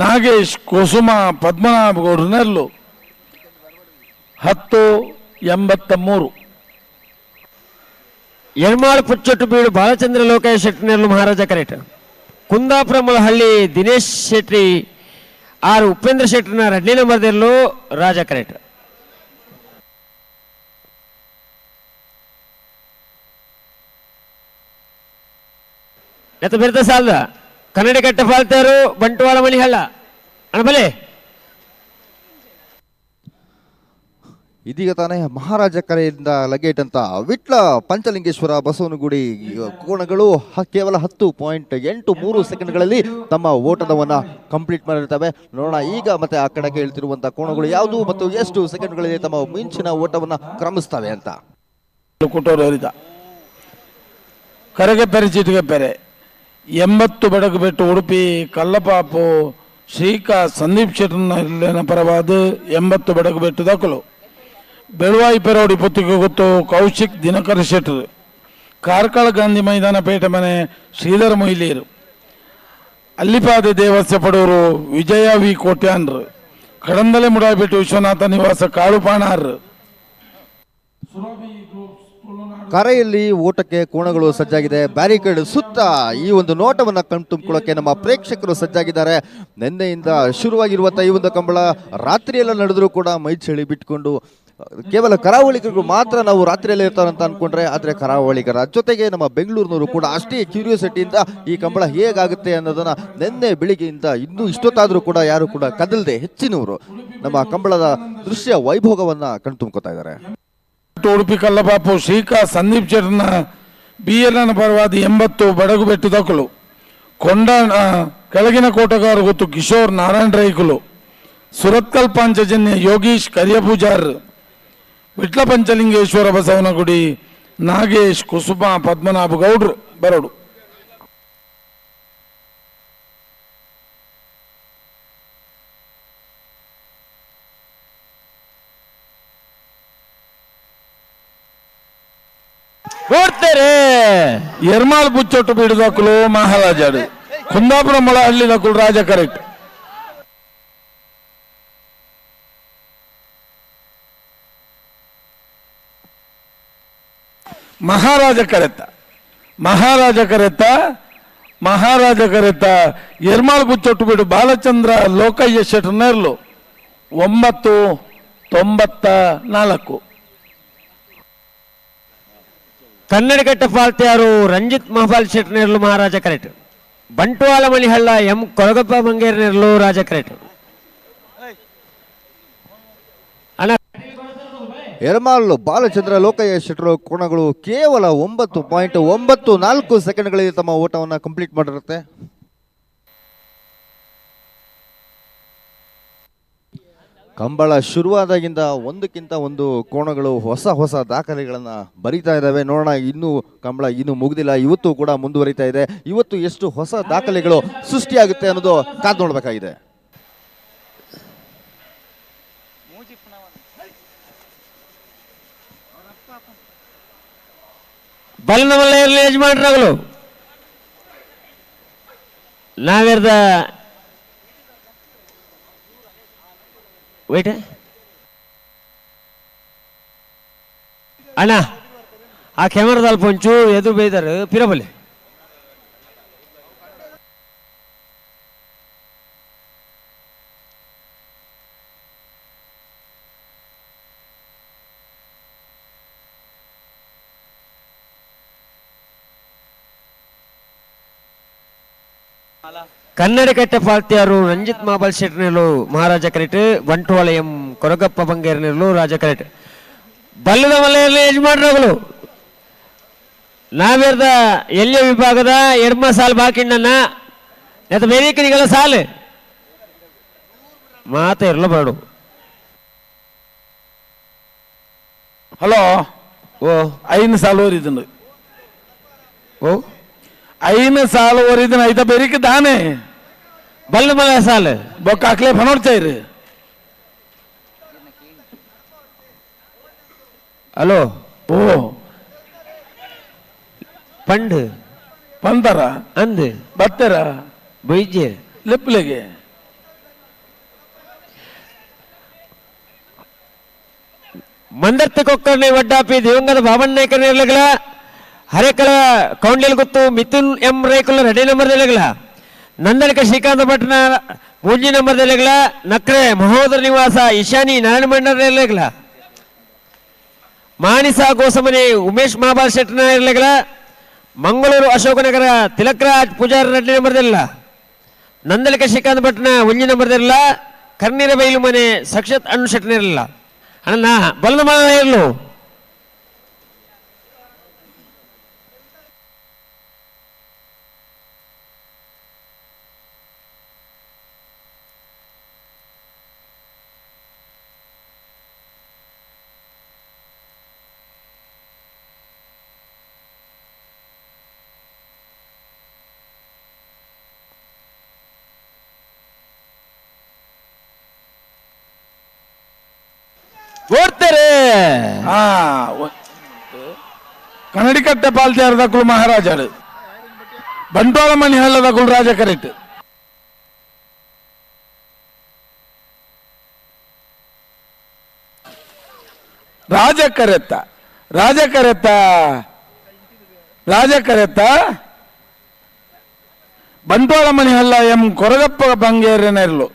ನಾಗೇಶ್ ಕುಸುಮ ಪದ್ಮನಾಭ ಗೌಡ್ರನೆರಲು 1083. ಯರ್ಮಾಳ್ ಪುಚ್ಚೊಟ್ಟು ಬೀಡು ಬಾಲಚಂದ್ರ ಲೋಕಾಯ ಶೆಟ್ಟಿನೆರಲು ಮಹಾರಾಜ ಕರೆಕ್ಟ್. ಕುಂದಾಪುರ ಮೊಳಹಳ್ಳಿ ದಿನೇಶ್ ಶೆಟ್ಟಿ ಆರ್ ಉಪೇಂದ್ರ ಶೆಟ್ಟಿನ 2ನೇ ನಂಬರ್ದಲ್ಲೂ ರಾಜ ಕರೆಕ್ಟ್. ಎತ್ತ ಬೆರೆತ ಸಾಲದ ಕನ್ನಡಿ ಕಟ್ಟ ಫಾಲ್ತಾರು ಬಂಟ್ವಾಳ ಮಣಿಹಳ್ಳ ಅಣಬಲೆ. ಇದೀಗ ತಾನೇ ಮಹಾರಾಜ ಕರೆಯಿಂದ ಲಗೇಟಂತ ವಿಟ್ಲ ಪಂಚಲಿಂಗೇಶ್ವರ ಬಸವನಗುಡಿ ಕೋಣಗಳು ಕೇವಲ 10.83 ಸೆಕೆಂಡ್ಗಳಲ್ಲಿ ತಮ್ಮ ಓಟದವನ್ನ ಕಂಪ್ಲೀಟ್ ಮಾಡಿರ್ತವೆ. ನೋಡೋಣ ಈಗ ಮತ್ತೆ ಆ ಕಡೆಗೆ ಹೇಳ್ತಿರುವಂತ ಕೋಣಗಳು ಯಾವುದು ಮತ್ತು ಎಷ್ಟು ಸೆಕೆಂಡ್ಗಳಲ್ಲಿ ತಮ್ಮ ಮಿಂಚಿನ ಓಟವನ್ನ ಕ್ರಮಿಸ್ತವೆ ಅಂತ. ಕರೆಗೆ ಪೆರೆ ಚೀಟಿಗೆ ಪೆರೆ 80 ಬೆಡಗು ಬೆಟ್ಟು ಉಡುಪಿ ಕಲ್ಲಪಾಪು ಶ್ರೀಕಾ ಸಂದೀಪ್ ಶೆಟ್ಟರ್ನ ಪರವಾದ 80 ಬೆಡಗು ಬೆಟ್ಟು ದಕ್ಕಲು. ಬೆಳವಾಯಿ ಪೆರೋಡಿ ಪುತ್ತಿಗೆ ಗೊತ್ತು ಕೌಶಿಕ್ ದಿನಕರ ಶೆಟ್ಟರ್. ಕಾರ್ಕಳ ಗಾಂಧಿ ಮೈದಾನ ಪೇಟೆ ಮನೆ ಶ್ರೀಧರ ಮೊಯ್ಲೀರು. ಅಲ್ಲಿಪಾದೆ ದೇವಸ್ಯ ಪಡೂರು ವಿಜಯ ವಿ ಕೋಟ್ಯಾನ್ರು. ಕಡಂದಲೆ ಮುಡಾಬಿಟ್ಟು ವಿಶ್ವನಾಥ ನಿವಾಸ ಕಾಳುಪಾಣಾರ್. ಕರೆಯಲ್ಲಿ ಓಟಕ್ಕೆ ಕೋಣಗಳು ಸಜ್ಜಾಗಿದೆ. ಬ್ಯಾರಿಕೇಡ್ ಸುತ್ತ ಈ ಒಂದು ನೋಟವನ್ನ ಕಣ್ತುಂಬಿಕೊಳ್ಳೋಕೆ ನಮ್ಮ ಪ್ರೇಕ್ಷಕರು ಸಜ್ಜಾಗಿದ್ದಾರೆ. ನಿನ್ನೆಯಿಂದ ಶುರುವಾಗಿರುವಂತಹ ಈ ಒಂದು ಕಂಬಳ ರಾತ್ರಿಯೆಲ್ಲ ನಡೆದರೂ ಕೂಡ ಮೈ ಚಳಿ ಬಿಟ್ಕೊಂಡು ಕೇವಲ ಕರಾವಳಿಗರು ಮಾತ್ರ ನಾವು ರಾತ್ರಿಯಲ್ಲೇ ಇರ್ತಾರಂತ ಅನ್ಕೊಂಡ್ರೆ, ಆದರೆ ಕರಾವಳಿಗರ ಜೊತೆಗೆ ನಮ್ಮ ಬೆಂಗಳೂರಿನವರು ಕೂಡ ಅಷ್ಟೇ ಕ್ಯೂರಿಯಾಸಿಟಿಯಿಂದ ಈ ಕಂಬಳ ಹೇಗಾಗುತ್ತೆ ಅನ್ನೋದನ್ನ ನಿನ್ನೆ ಬೆಳಿಗ್ಗೆಯಿಂದ ಇನ್ನೂ ಇಷ್ಟೊತ್ತಾದರೂ ಕೂಡ ಯಾರು ಕೂಡ ಕದಲದೆ ಹೆಚ್ಚಿನವರು ನಮ್ಮ ಕಂಬಳದ ದೃಶ್ಯ ವೈಭೋಗವನ್ನ ಕಣ್ತುಂಬ್ಕೋತಾ ಇದ್ದಾರೆ. ಉಡುಪಿ ಕಲ್ಲಪಾಪು ಶ್ರೀಕಾ ಸಂದೀಪ್ ಶೆಟ್ಟರ್ನ BLನ ಪರವಾದಿ 80 ಬಡಗು ಬೆಟ್ಟು ದಕ್ಕಲು. ಕೆಳಗಿನ ಕೋಟಗಾರ ಗೊತ್ತು ಕಿಶೋರ್ ನಾರಾಯಣ ರೈಕುಲು. ಸುರತ್ಕಲ್ ಪಾಂಚಜನ್ಯ ಯೋಗೀಶ್ ಕರಿಯಪೂಜಾರ್. ವಿಟ್ಲ ಪಂಚಲಿಂಗೇಶ್ವರ ಬಸವನಗುಡಿ ನಾಗೇಶ್ ಕುಸುಮ ಪದ್ಮನಾಭ ಗೌಡ್ರು ಬರಡು. ನೋಡ್ತಾರೆ ಎರ್ಮಾಳ್ ಬುಚ್ಚೊಟ್ಟು ಬಿಡುದಕ್ಕಲು ಮಹಾರಾಜಾಡು. ಕುಂದಾಪುರ ಮೊಳಹಳ್ಳಿ ದಕ್ಕಲು ರಾಜ ಕರೆಕ್ಟ್. ಮಹಾರಾಜ ಕರೆತ್ತ ಎರ್ಮಾಳ್ ಬುಚ್ಚೊಟ್ಟು ಬಿಡು ಬಾಲಚಂದ್ರ ಲೋಕಯ್ಯ ಶೆಟ್ಟರ್ನೆರಲು 994. ಕನ್ನಡಗಟ್ಟ ಫಾಲ್ತ್ಯಾರು ರಂಜಿತ್ ಮಹಪಾಲ್ ಶೆಟ್ಟರ್ನೆರಲು ಮಹಾರಾಜ ಕರೆಕ್ಟ್. ಬಂಟ್ವಾಳ ಮಣಿಹಳ್ಳ ಕೊಳಗಪ್ಪ ಮಂಗೇರ್ನೆರಲು ರಾಜ ಕರೆಕ್ಟ್. ಎರ್ಮಾಳ್ ಬಾಲಚಂದ್ರ ಲೋಕಯ್ಯ ಶೆಟ್ಟರ್ ಕೋಣಗಳು ಕೇವಲ 9.94 ಸೆಕೆಂಡ್ಗಳಲ್ಲಿ ತಮ್ಮ ಓಟವನ್ನು ಕಂಪ್ಲೀಟ್ ಮಾಡಿರುತ್ತೆ. ಕಂಬಳ ಶುರುವಾದಾಗಿಂದ ಒಂದಕ್ಕಿಂತ ಒಂದು ಕೋಣಗಳು ಹೊಸ ದಾಖಲೆಗಳನ್ನು ಬರೀತಾ ಇದ್ದಾವೆ. ನೋಡೋಣ, ಇನ್ನೂ ಕಂಬಳ ಇನ್ನೂ ಮುಗಿದಿಲ್ಲ, ಇವತ್ತು ಕೂಡ ಮುಂದುವರಿತಾ ಇದೆ. ಇವತ್ತು ಎಷ್ಟು ಹೊಸ ದಾಖಲೆಗಳು ಸೃಷ್ಟಿಯಾಗುತ್ತೆ ಅನ್ನೋದು ಕಾದು ನೋಡಬೇಕಾಗಿದೆ. ಬಲನ ಮಲ್ಲೆಯಲ್ಲಿ ಯಜಮಾನರಾಗಲು ನಾವೆರ್ದ ವೇಟ ಅಣ್ಣ ಆ ಕ್ಯಾಮರಾದಲ್ಲಿ ಪೊಂಚು ಎದು ಬೇಯ್ದಾರು ಪಿರಬಲೆ ಕನ್ನಡ ಕಟ್ಟೆ ಪಾಲ್ತಿಯಾರು ರಂಜಿತ್ ಮಾಬಲ್ ಶೆಟ್ನೆಲು ಮಹಾರಾಜ ಕರೆಟ್ ಬಂಟ್ವಾಳ ಎಂ ಕೊರಗಪ್ಪ ಬಂಗೇರ್ನೆಲು ರಾಜ ಕರೆಟ್ ಬಲ್ಲದ ಮಲೆಯಲ್ಲಿ ಯಜಮಾನರಾಗಲು ನಾವೆರ್ದ ಎಲ್ಯ ವಿಭಾಗದ ಎಡ್ಮ ಸಾಲು ಬಾಕಿಣ್ಣನ ಎತ್ತ ಬೇರೆಕರಿಗಳ ಸಾಲು ಮಾತ ಇರಲಬಾರದು. ಹಲೋ ಓ ಐದು ಸಾಲು ಓರಿದನು ಓ ಐದು ಸಾಲು ಓರಿದನು ಐತ ಬೇರಿಕೆ ದಾನೆ ಬಲ್ಲ ಮಲೆ ಸಾಲು ಬೊಕ್ಕ ಹಾಕ್ಲೆ ಫನೋಡ್ತಾ ಇರಿ. ಹಲೋ ಓ ಪಂಡ್ ಬಂದರ ಅಂದ್ ಬತ್ತರ ಬೈಜೆ ಲಿಪ್ಲೆಗೆ ಮಂದರ್ತ ಕೊಕ್ಕರ್ನೆ ವಡ್ಡಾಪಿ ದಿವಂಗತ ಬಾಬಣ್ಣ ನಾಯ್ಕರ್ನೆರ್ಲಗಲ ಹರೇಕಳ ಕೌಂಡ್ಯಲ್ ಗೊತ್ತು ಮಿಥುನ್ ಎಂ ರೇಕುಲ ರೆಡಿ ನಂಬರ್ ದೇಲಗಲ ನಂದನಕ ಶ್ರೀಕಾಂತ ಭಟ್ನ ಮೂಜಿ ನಂಬರ್ ದೇಲಗಲ ನಕ್ರೆ ಮಹೋದರ ನಿವಾಸ ಈಶಾನಿ ನಾರಾಯಣ ಮಂಡರ್ ದೇಲಗಲ ಮಾನಿಸಾ ಗೋಸಮನೆ ಉಮೇಶ್ ಮಹಾಬಾಲ್ ಶೆಟ್ನ ಇರ್ಲಗಲ ಮಂಗಳೂರು ಅಶೋಕನಗರ ತಿಲಕ್ರಾಜ್ ಪೂಜಾರ ರೆಡ್ಡಿ ನಂಬರ್ ದೇಲ ನಂದನಕ ಶ್ರೀಕಾಂತ ಭಟ್ನ ಒಂಜಿ ನಂಬರ್ ದೇಲ ಕರ್ನೀರ ಬೈಲು ಮನೆ ಸಕ್ಷತ್ ಅಣ್ಣು ಶೆಟ್ನ ಇರಲಿಲ್ಲ ಅಣ್ಣ ಬಲ್ಲ ಮನ ಇರ್ಲು ಓಡ್ತಾರೆ ಹಾ ಕನ್ನಡಿಕಟ್ಟೆ ಪಾಲ್ತಿಯಾರದ ಕುಳು ಮಹಾರಾಜರು ಬಂಟ್ವಾಳ ಮಣಿ ಹಳ್ಳದ ಕುಳು ರಾಜ ಕರೆಟ್ ರಾಜಕರೆತ್ತ ಬಂಟ್ವಾಳ ಮಣಿಹಳ್ಳ ಎಂ ಕೊರಗಪ್ಪ ಬಂಗೇರನೆರ್ಲು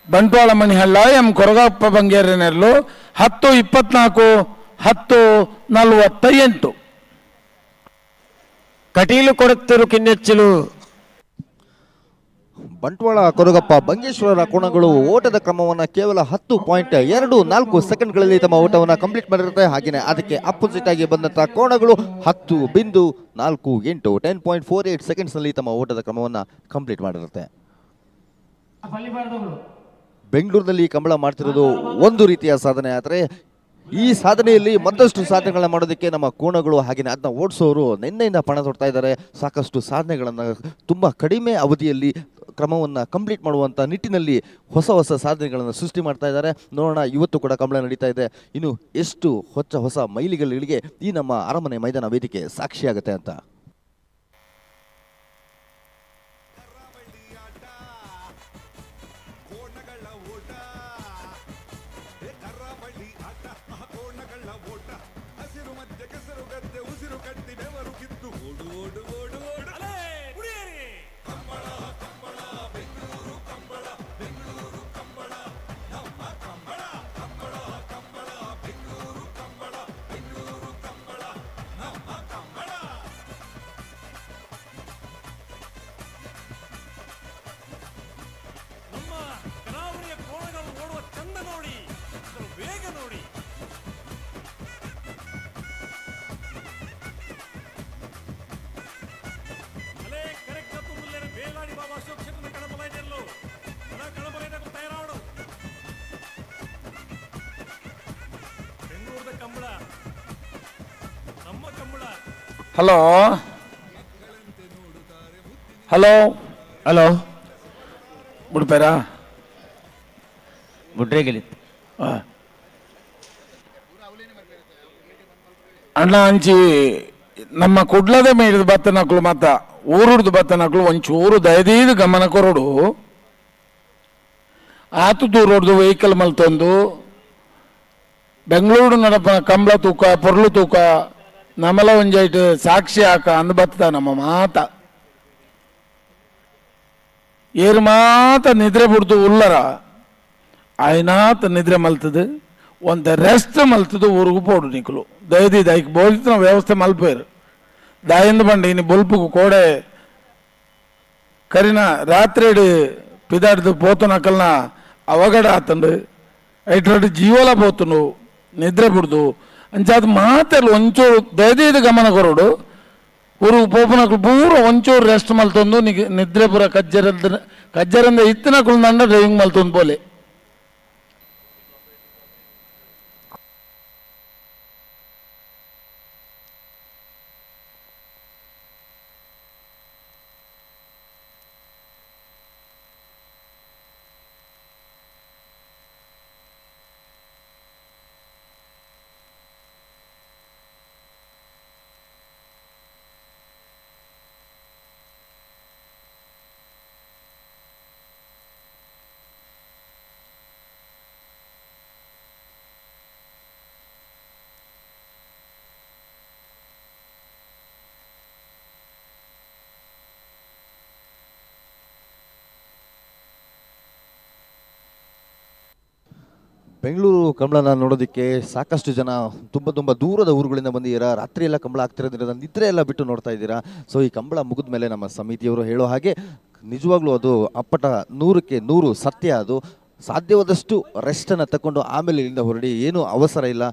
ಬಂಟ್ವಾಳ ಮಣಿಹಳ್ಳ ಎಂ ಕೊರಗಪ್ಪ ಬಂಗೇರನೆರ್ಲು 10-24-10-48 ಕಟೀಲು ಕೊಡುತ್ತಿರು ಕಿನ್ನೆಚ್ಚಲು ಬಂಟ್ವಾಳ ಕೊರಗಪ್ಪ ಬಂಗೇಶ್ವರರ ಕೋಣಗಳು ಓಟದ ಕ್ರಮವನ್ನು ಕೇವಲ 10.24 ಸೆಕೆಂಡ್ಗಳಲ್ಲಿ ತಮ್ಮ ಓಟವನ್ನು ಕಂಪ್ಲೀಟ್ ಮಾಡಿರುತ್ತೆ. ಹಾಗೆಯೇ ಅದಕ್ಕೆ ಅಪೋಸಿಟ್ ಆಗಿ ಬಂದಂತಹ ಕೋಣಗಳು 10.48 10.48 ಸೆಕೆಂಡ್ಸ್ನಲ್ಲಿ ತಮ್ಮ ಓಟದ ಕ್ರಮವನ್ನು ಕಂಪ್ಲೀಟ್ ಮಾಡಿರುತ್ತೆ. ಬೆಂಗಳೂರಿನಲ್ಲಿ ಕಂಬಳ ಮಾಡ್ತಿರೋದು ಒಂದು ರೀತಿಯ ಸಾಧನೆ, ಆದರೆ ಈ ಸಾಧನೆಯಲ್ಲಿ ಮತ್ತಷ್ಟು ಸಾಧನೆಗಳನ್ನ ಮಾಡೋದಕ್ಕೆ ನಮ್ಮ ಕೋಣಗಳು ಹಾಗೆಯೇ ಅದನ್ನ ಓಡಿಸೋರು ನಿನ್ನೆಯಿಂದ ಪಣ ತೊಡ್ತಾ ಇದ್ದಾರೆ. ಸಾಕಷ್ಟು ಸಾಧನೆಗಳನ್ನು ತುಂಬ ಕಡಿಮೆ ಅವಧಿಯಲ್ಲಿ ಕ್ರಮವನ್ನು ಕಂಪ್ಲೀಟ್ ಮಾಡುವಂಥ ನಿಟ್ಟಿನಲ್ಲಿ ಹೊಸ ಹೊಸ ಸಾಧನೆಗಳನ್ನು ಸೃಷ್ಟಿ ಮಾಡ್ತಾ ಇದ್ದಾರೆ. ನೋಡೋಣ, ಇವತ್ತು ಕೂಡ ಕಂಬಳ ನಡೀತಾ ಇದೆ. ಇನ್ನು ಎಷ್ಟು ಹೊಸ ಮೈಲಿಗಲ್ಲಿಗೆ ಈ ನಮ್ಮ ಅರಮನೆ ಮೈದಾನ ವೇದಿಕೆ ಸಾಕ್ಷಿಯಾಗುತ್ತೆ ಅಂತ. ಹಲೋ ಹಲೋ ಹಲೋ ಬಿಡ್ಪೇರಾ ಬುಡ್ರೆ ಗೆಲಿತ್ ಅಣ್ಣ ಅಂಚಿ ನಮ್ಮ ಕುಡ್ಲದ ಮೇಡಿದ ಬತ್ತನಕ್ಲು ಮತ್ತ ಊರುಡ್ದು ಬತ್ತನಕ್ಲು ಒಂಚೂರು ದಯದೀದು ಗಮನ ಕೊರಡು ಆತು ದೂರೋಡ್ದು ವೆಹಿಕಲ್ ಮಲ್ತೊಂದು ಬೆಂಗಳೂರು ನಡಪ ಕಂಬಳ ತೂಕ ಪೊರ್ಲು ತೂಕ ನಮ್ಮಲ ಒಂಜೈಟ್ ಸಾಕ್ಷಿ ಹಾಕ ಅಂದ್ ಬತ್ತ ನಮ್ಮ ಮಾತ ಏರು ಮಾತ ನಿದ್ರೆ ಬಿಡ್ದು ಉಳ್ಳರ ಆಯ್ನಾತ ನಿದ್ರೆ ಮಲ್ತದು ಒಂದು ರೆಸ್ಟ್ ಮಲ್ತದು ಊರಿಗೂ ಪೋಡು ನಿಕ್ಲು ದಯದಿ ದೈಕ್ ಬೋಲ್ತಿನ ವ್ಯವಸ್ಥೆ ಮಲ್ಪೇರು ದಾಯಿಂದ ಬಂಡ ಇನ್ನು ಬೊಲ್ಪುಗು ಕೋಡೆ ಕರಿನ ರಾತ್ರಿ ಪಿದಾಡ್ದು ಪೋತು ನಕಲ್ನ ಅವಗಡ ಆತಂಡು ಐಟ್ರಡ್ ಜೀವಲ ಪೋತುನು ನಿದ್ರೆ ಬಿಡ್ದು ಅಂಚಾದ ಮಾತೆಲ್ಲ ಒಂಚೂರು ದಯದಿ ಗಮನ ಕೊರೋಡು ಊರು ಪೋಪನಕ್ಲು ಪೂರ ಒಂಚೂರು ರೆಸ್ಟ್ ಮಲ್ತೊಂದು ನಿದ್ರೆ ಪೂರ ಕಜ್ಜರಂದ ಇತ್ತಿನಕ್ಲು ನಂಡ ಡ್ರೈವಿಂಗ್ ಮಲ್ತೊಂದು ಪೋಲೆ ಬೆಂಗಳೂರು ಕಂಬಳನ ನೋಡೋದಕ್ಕೆ ಸಾಕಷ್ಟು ಜನ ತುಂಬ ದೂರದ ಊರುಗಳಿಂದ ಬಂದಿದ್ದೀರಾ. ರಾತ್ರಿ ಎಲ್ಲ ಕಂಬಳ ಆಗ್ತಿರೋದ್ರಿಂದ ನಿದ್ರೆ ಎಲ್ಲ ಬಿಟ್ಟು ನೋಡ್ತಾ ಇದ್ದೀರಾ. ಸೊ ಈ ಕಂಬಳ ಮುಗಿದ ಮೇಲೆ ನಮ್ಮ ಸಮಿತಿಯವರು ಹೇಳೋ ಹಾಗೆ ನಿಜವಾಗ್ಲೂ ಅದು ಅಪ್ಪಟ 100ಕ್ಕೆ 100 ಸತ್ಯ. ಅದು ಸಾಧ್ಯವಾದಷ್ಟು ರೆಸ್ಟನ್ನು ತಗೊಂಡು ಆಮೇಲೆ ಇಲ್ಲಿಂದ ಹೊರಡಿ, ಏನೂ ಅವಸರ ಇಲ್ಲ.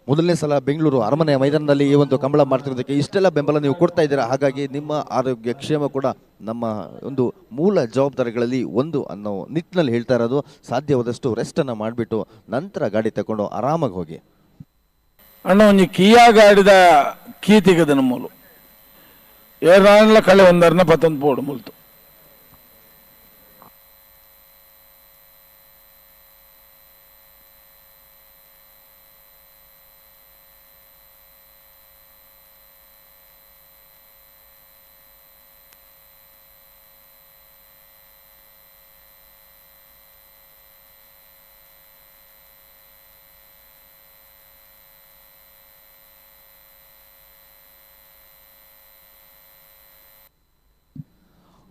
ಮೊದಲನೇ ಸಲ ಬೆಂಗಳೂರು ಅರಮನೆ ಮೈದಾನದಲ್ಲಿ ಈ ಒಂದು ಕಂಬಳ ಮಾಡ್ತಿರೋದಕ್ಕೆ ಇಷ್ಟೆಲ್ಲ ಬೆಂಬಲ ನೀವು ಕೊಡ್ತಾ ಇದ್ದೀರಾ. ಹಾಗಾಗಿ ನಿಮ್ಮ ಆರೋಗ್ಯ ಕ್ಷೇಮ ಕೂಡ ನಮ್ಮ ಒಂದು ಮೂಲ ಜವಾಬ್ದಾರಿಗಳಲ್ಲಿ ಒಂದು ಅನ್ನೋ ನಿಟ್ಟಿನಲ್ಲಿ ಹೇಳ್ತಾ ಇರೋದು. ಸಾಧ್ಯವಾದಷ್ಟು ರೆಸ್ಟನ್ನು ಮಾಡಿಬಿಟ್ಟು ನಂತರ ಗಾಡಿ ತಗೊಂಡು ಆರಾಮಾಗಿ ಹೋಗಿ. ಅಣ್ಣ ಒಂಜಿ ಕೀಯಾಗ ಆಡಿದ ಕೀ ತೆಗೆದನ ಮೂಲು ಏರ್ಲ ಕಳೆ ಒಂದರ್ನ 11 ಪೋಡು ಮುಲ್ತು.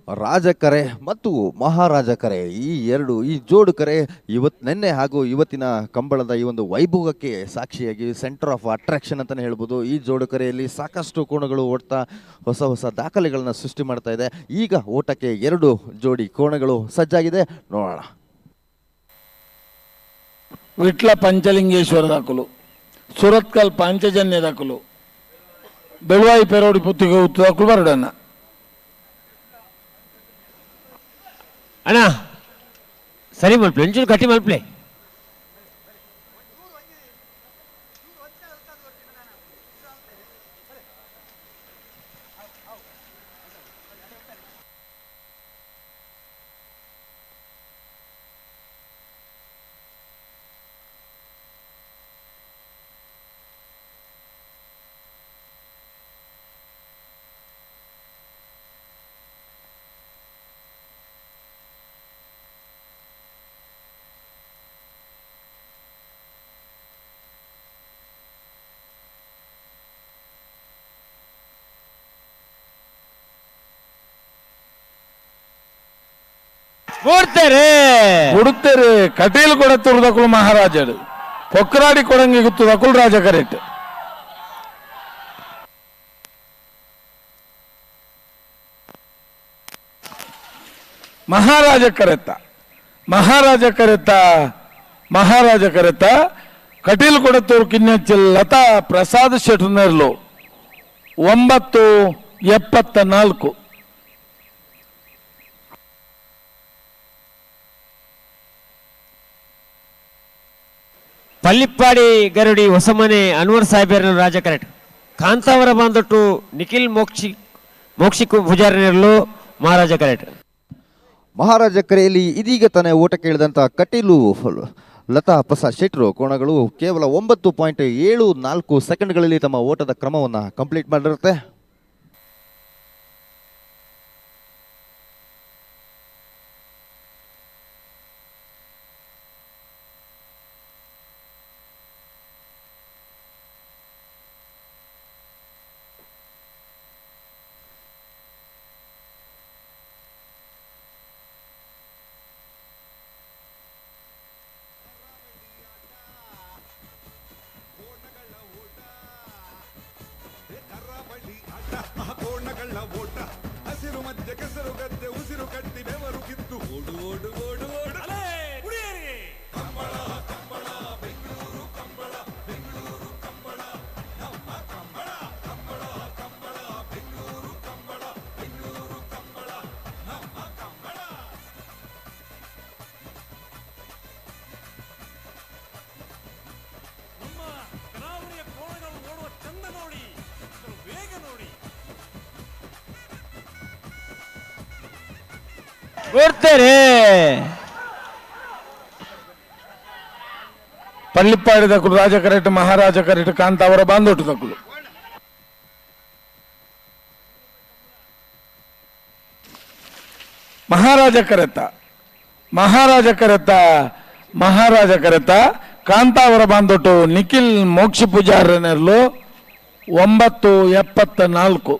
ರಾಜಕರೆ ಮತ್ತು ಮಹಾರಾಜ ಕರೆ, ಈ ಜೋಡು ಕರೆ ನಿನ್ನೆ ಹಾಗೂ ಇವತ್ತಿನ ಕಂಬಳದ ಈ ಒಂದು ವೈಭವಕ್ಕೆ ಸಾಕ್ಷಿಯಾಗಿ ಸೆಂಟರ್ ಆಫ್ ಅಟ್ರಾಕ್ಷನ್ ಅಂತಲೇ ಹೇಳ್ಬೋದು. ಈ ಜೋಡು ಕರೆಯಲ್ಲಿ ಸಾಕಷ್ಟು ಕೋಣಗಳು ಓಡ್ತಾ ಹೊಸ ದಾಖಲೆಗಳನ್ನ ಸೃಷ್ಟಿ ಮಾಡ್ತಾ ಇದೆ. ಈಗ ಓಟಕ್ಕೆ 2 ಜೋಡಿ ಕೋಣಗಳು ಸಜ್ಜಾಗಿದೆ, ನೋಡೋಣ. ವಿಟ್ಲ ಪಂಚಲಿಂಗೇಶ್ವರ ದಾಖಲು, ಸುರತ್ಕಲ್ ಪಾಂಚಜನ್ಯ ದಾಖಲು, ಬೆಳವಾಯಿ ಪೆರೋಡಿ ಪುತ್ತಿಗೆ ಉತ್ತು ದಾಖಲು ಬರಡನ್ನ. ಅಣ್ಣ ಸರಿ ಮಲ್ಪ್ಲೆ, ಒಂಚೂರು ಕಟ್ಟಿ ಮಲ್ಪ್ಲೆ. ಉಡುತ್ತೇರೆ ಕಟೀಲು ಕೊಡತ್ತೂರು ದಕ್ಕಲು ಮಹಾರಾಜಡು, ಪೊಕ್ಕರಾಡಿ ಕೊಡಂಗಿ ಗುತ್ತು ದಕ್ಕಲು ರಾಜ ಕರೆಟ್. ಮಹಾರಾಜ ಕರೆತ ಕಟೀಲು ಕೊಡತ್ತೂರು ಕಿನ್ನಚ್ಚಲ್ ಲತಾ ಪ್ರಸಾದ್ ಶೆಟ್ನರ್ಲು 9:74. ಪಲ್ಲಿಪ್ಪಾಡಿ ಗರುಡಿ ಹೊಸಮನೆ ಅನ್ವರ್ ಸಾಹೇಬರ ರಾಜ ಕರೆಕ್ಟ್. ಕಾಂತಾವರ ಬಂದೊಟ್ಟು ನಿಖಿಲ್ ಮೋಕ್ಷಿಕು ಪೂಜಾರಿನರ್ಲು ಮಹಾರಾಜ ಕರೆಕ್ಟ್. ಮಹಾರಾಜ ಕರೆಯಲ್ಲಿ ಇದೀಗ ತಾನೇ ಓಟಕ್ಕೆ ಇಳಿದಂಥ ಕಟೀಲು ಲತಾ ಪ್ರಸಾದ್ ಶೆಟ್ರು ಕೋಣಗಳು ಕೇವಲ 9.74 ಸೆಕೆಂಡ್ಗಳಲ್ಲಿ ತಮ್ಮ ಓಟದ ಕ್ರಮವನ್ನು ಕಂಪ್ಲೀಟ್ ಮಾಡಿರುತ್ತೆ. ಕರಾವಳಿ ಆಟ ಕೋಣಗಳ ಓಟ ಹಸಿರು ಮಧ್ಯೆ ಕೆಸರು ಗದ್ದೆ ಉಸಿರು ಕಟ್ಟಿ ಬೆವರು ಕಿತ್ತು ಓಡು ಓಡು ಓಡು ಓಡು ಕಂಬಳ ಕಂಬಳ ಬೆಂಗಳೂರು ಕಂಬಳ ಬೆಂಗಳೂರು ಕಂಬಳ ನಮ್ಮ ಕಂಬಳ ಕಂಬಳ ಕಂಬಳ ಬೆಂಗಳೂರು ಕಂಬಳ ಬೆಂಗಳೂರು ಕಂಬಳ ನಮ್ಮ ಕಂಬಳ. ನಮ್ಮ ಕರಾವಳಿಯ ಕೋಣಗಳು ನೋಡುವ ಚಂದ ನೋಡಿ, ವೇಗ ನೋಡಿ. ಕೊಡ್ತಾರೆ ಪಳ್ಳಿಪ್ಪಾಡಿ ದಕ್ಕಲು ರಾಜ ಕರೆಕ್ಟ್ ಮಹಾರಾಜ ಕರೆಕ್ಟ್ ಕಾಂತ ಅವರ ಬಾಂದೋಟು ದಕ್ಕಲು ಮಹಾರಾಜ ಕರೆತ ಮಹಾರಾಜ ಕರೆತ ಮಹಾರಾಜ ಕರೆತ ಕಾಂತ ಅವರ ಬಾಂದೋಟು ನಿಖಿಲ್ ಮೋಕ್ಷ ಪೂಜಾರನೆರ್ಲು 9.74.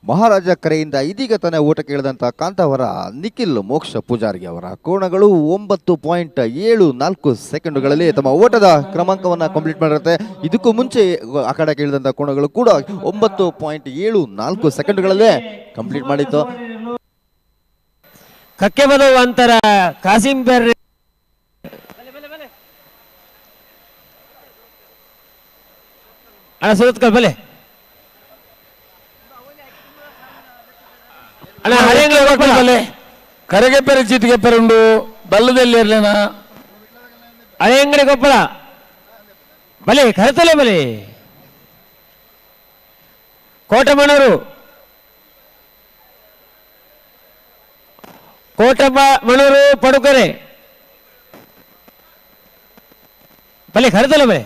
ಮಹಾರಾಜ ಕರೆಯಿಂದ ಇದೀಗ ತಾನೇ ಓಟಕ್ಕೆ ಇಳಿದಂಥ ಕಾಂತಾವರ ನಿಖಿಲ್ ಮೋಕ್ಷ ಪೂಜಾರಿ ಅವರ ಕೋಣಗಳು 9.74 ಸೆಕೆಂಡುಗಳಲ್ಲಿ ತಮ್ಮ ಓಟದ ಕ್ರಮಾಂಕವನ್ನು ಕಂಪ್ಲೀಟ್ ಮಾಡಿರುತ್ತೆ. ಇದಕ್ಕೂ ಮುಂಚೆ ಅಖಾಡಕ್ಕೆ ಇಳಿದಂಥ ಕೋಣಗಳು ಕೂಡ 9.74 ಸೆಕೆಂಡುಗಳಲ್ಲೇ ಕಂಪ್ಲೀಟ್ ಮಾಡಿತ್ತು. ಕಕ್ಕೆ ಬದವು ಅಂತರ ಕಾಸಿಂ ಬೆರ್ರೆ ಅಣ್ಣ ಸುರತ್ಕಲ್ ಬಲೆ ಅಣ್ಣ ಹಳೆ ಕರೆಗೆ ಪೆರೆ ಚೀಟಿಗೆ ಪೆರುಂಡು ಬಲ್ಲದಲ್ಲಿ ಇರ್ಲೇನ ಹಳೆ ಅಂಗಡಿ ಕೊಪ್ಪಳ ಬಲೆ ಕರೆತಲೆ ಬಲೆ ಕೋಟಮಣೂರು ಕೋಟಮಣೂರು ಪಡುಕರೆ ಬಲೆ ಕರೆತಲೆ ಬಲೆ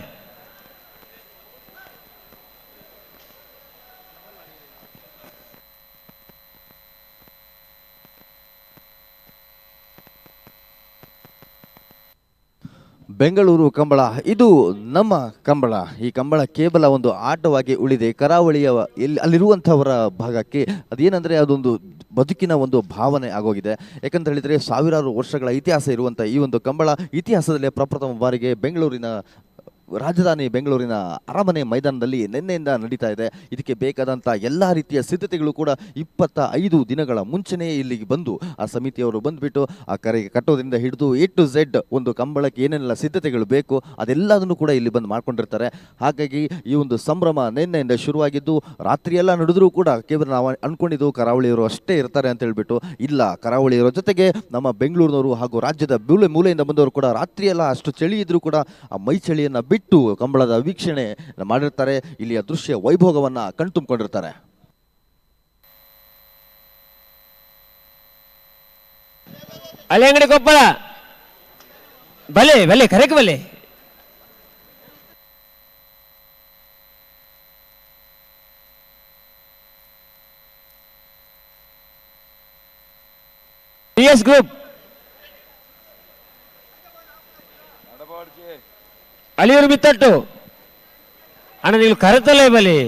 ಬೆಂಗಳೂರು ಕಂಬಳ ಇದು ನಮ್ಮ ಕಂಬಳ. ಈ ಕಂಬಳ ಕೇವಲ ಒಂದು ಆಟವಾಗಿ ಉಳಿದೆ ಕರಾವಳಿಯ ಅಲ್ಲಿರುವಂಥವರ ಭಾಗಕ್ಕೆ. ಅದೇನೆಂದರೆ ಅದೊಂದು ಬದುಕಿನ ಒಂದು ಭಾವನೆ ಆಗೋಗಿದೆ. ಯಾಕಂತ ಹೇಳಿದರೆ ಸಾವಿರಾರು ವರ್ಷಗಳ ಇತಿಹಾಸ ಇರುವಂಥ ಈ ಒಂದು ಕಂಬಳ ಇತಿಹಾಸದಲ್ಲೇ ಪ್ರಪ್ರಥಮ ಬಾರಿಗೆ ಬೆಂಗಳೂರಿನ ರಾಜಧಾನಿ ಬೆಂಗಳೂರಿನ ಅರಮನೆ ಮೈದಾನದಲ್ಲಿ ನಿನ್ನೆಯಿಂದ ನಡೀತಾ ಇದೆ. ಇದಕ್ಕೆ ಬೇಕಾದಂಥ ಎಲ್ಲ ರೀತಿಯ ಸಿದ್ಧತೆಗಳು ಕೂಡ 25 ದಿನಗಳ ಮುಂಚೆನೇ ಇಲ್ಲಿಗೆ ಬಂದು ಆ ಸಮಿತಿಯವರು ಬಂದುಬಿಟ್ಟು ಆ ಕರೆಗೆ ಕಟ್ಟೋದ್ರಿಂದ ಹಿಡಿದು A to Z ಒಂದು ಕಂಬಳಕ್ಕೆ ಏನೆಲ್ಲ ಸಿದ್ಧತೆಗಳು ಬೇಕು ಅದೆಲ್ಲದನ್ನು ಕೂಡ ಇಲ್ಲಿ ಬಂದು ಮಾಡ್ಕೊಂಡಿರ್ತಾರೆ. ಹಾಗಾಗಿ ಈ ಒಂದು ಸಂಭ್ರಮ ನಿನ್ನೆಯಿಂದ ಶುರುವಾಗಿದ್ದು ರಾತ್ರಿಯೆಲ್ಲ ನಡೆದರೂ ಕೂಡ ಕೇವಲ ನಾವು ಅಂದ್ಕೊಂಡಿದ್ದು ಕರಾವಳಿಯವರು ಅಷ್ಟೇ ಇರ್ತಾರೆ ಅಂತ ಹೇಳ್ಬಿಟ್ಟು ಇಲ್ಲ, ಕರಾವಳಿಯವರ ಜೊತೆಗೆ ನಮ್ಮ ಬೆಂಗಳೂರಿನವರು ಹಾಗೂ ರಾಜ್ಯದ ಮೂಲೆಯಿಂದ ಬಂದವರು ಕೂಡ ರಾತ್ರಿಯೆಲ್ಲ ಅಷ್ಟು ಚಳಿ ಇದ್ರೂ ಕೂಡ ಆ ಮೈ ಚಳಿಯನ್ನು ಬಿಟ್ಟು ಕಂಬಳದ ವೀಕ್ಷಣೆ ಮಾಡಿರ್ತಾರೆ. ಇಲ್ಲಿಯ ದೃಶ್ಯ ವೈಭೋಗವನ್ನ ಕಣ್ತುಂಬಿಕೊಂಡಿರ್ತಾರೆ. ಹಳೆ ಅಂಗಡಿ ಕೊಪ್ಪಳ ಬಲೆ ಬಲೆ ಕರೆಕ್ ಬಲೆ ಗ್ರೂಪ್ ಅಳಿಯೂರು ಬಿತ್ತಟ್ಟು ಅಣ್ಣ ನೀವು ಕರೆತಲೇ ಬಲಿ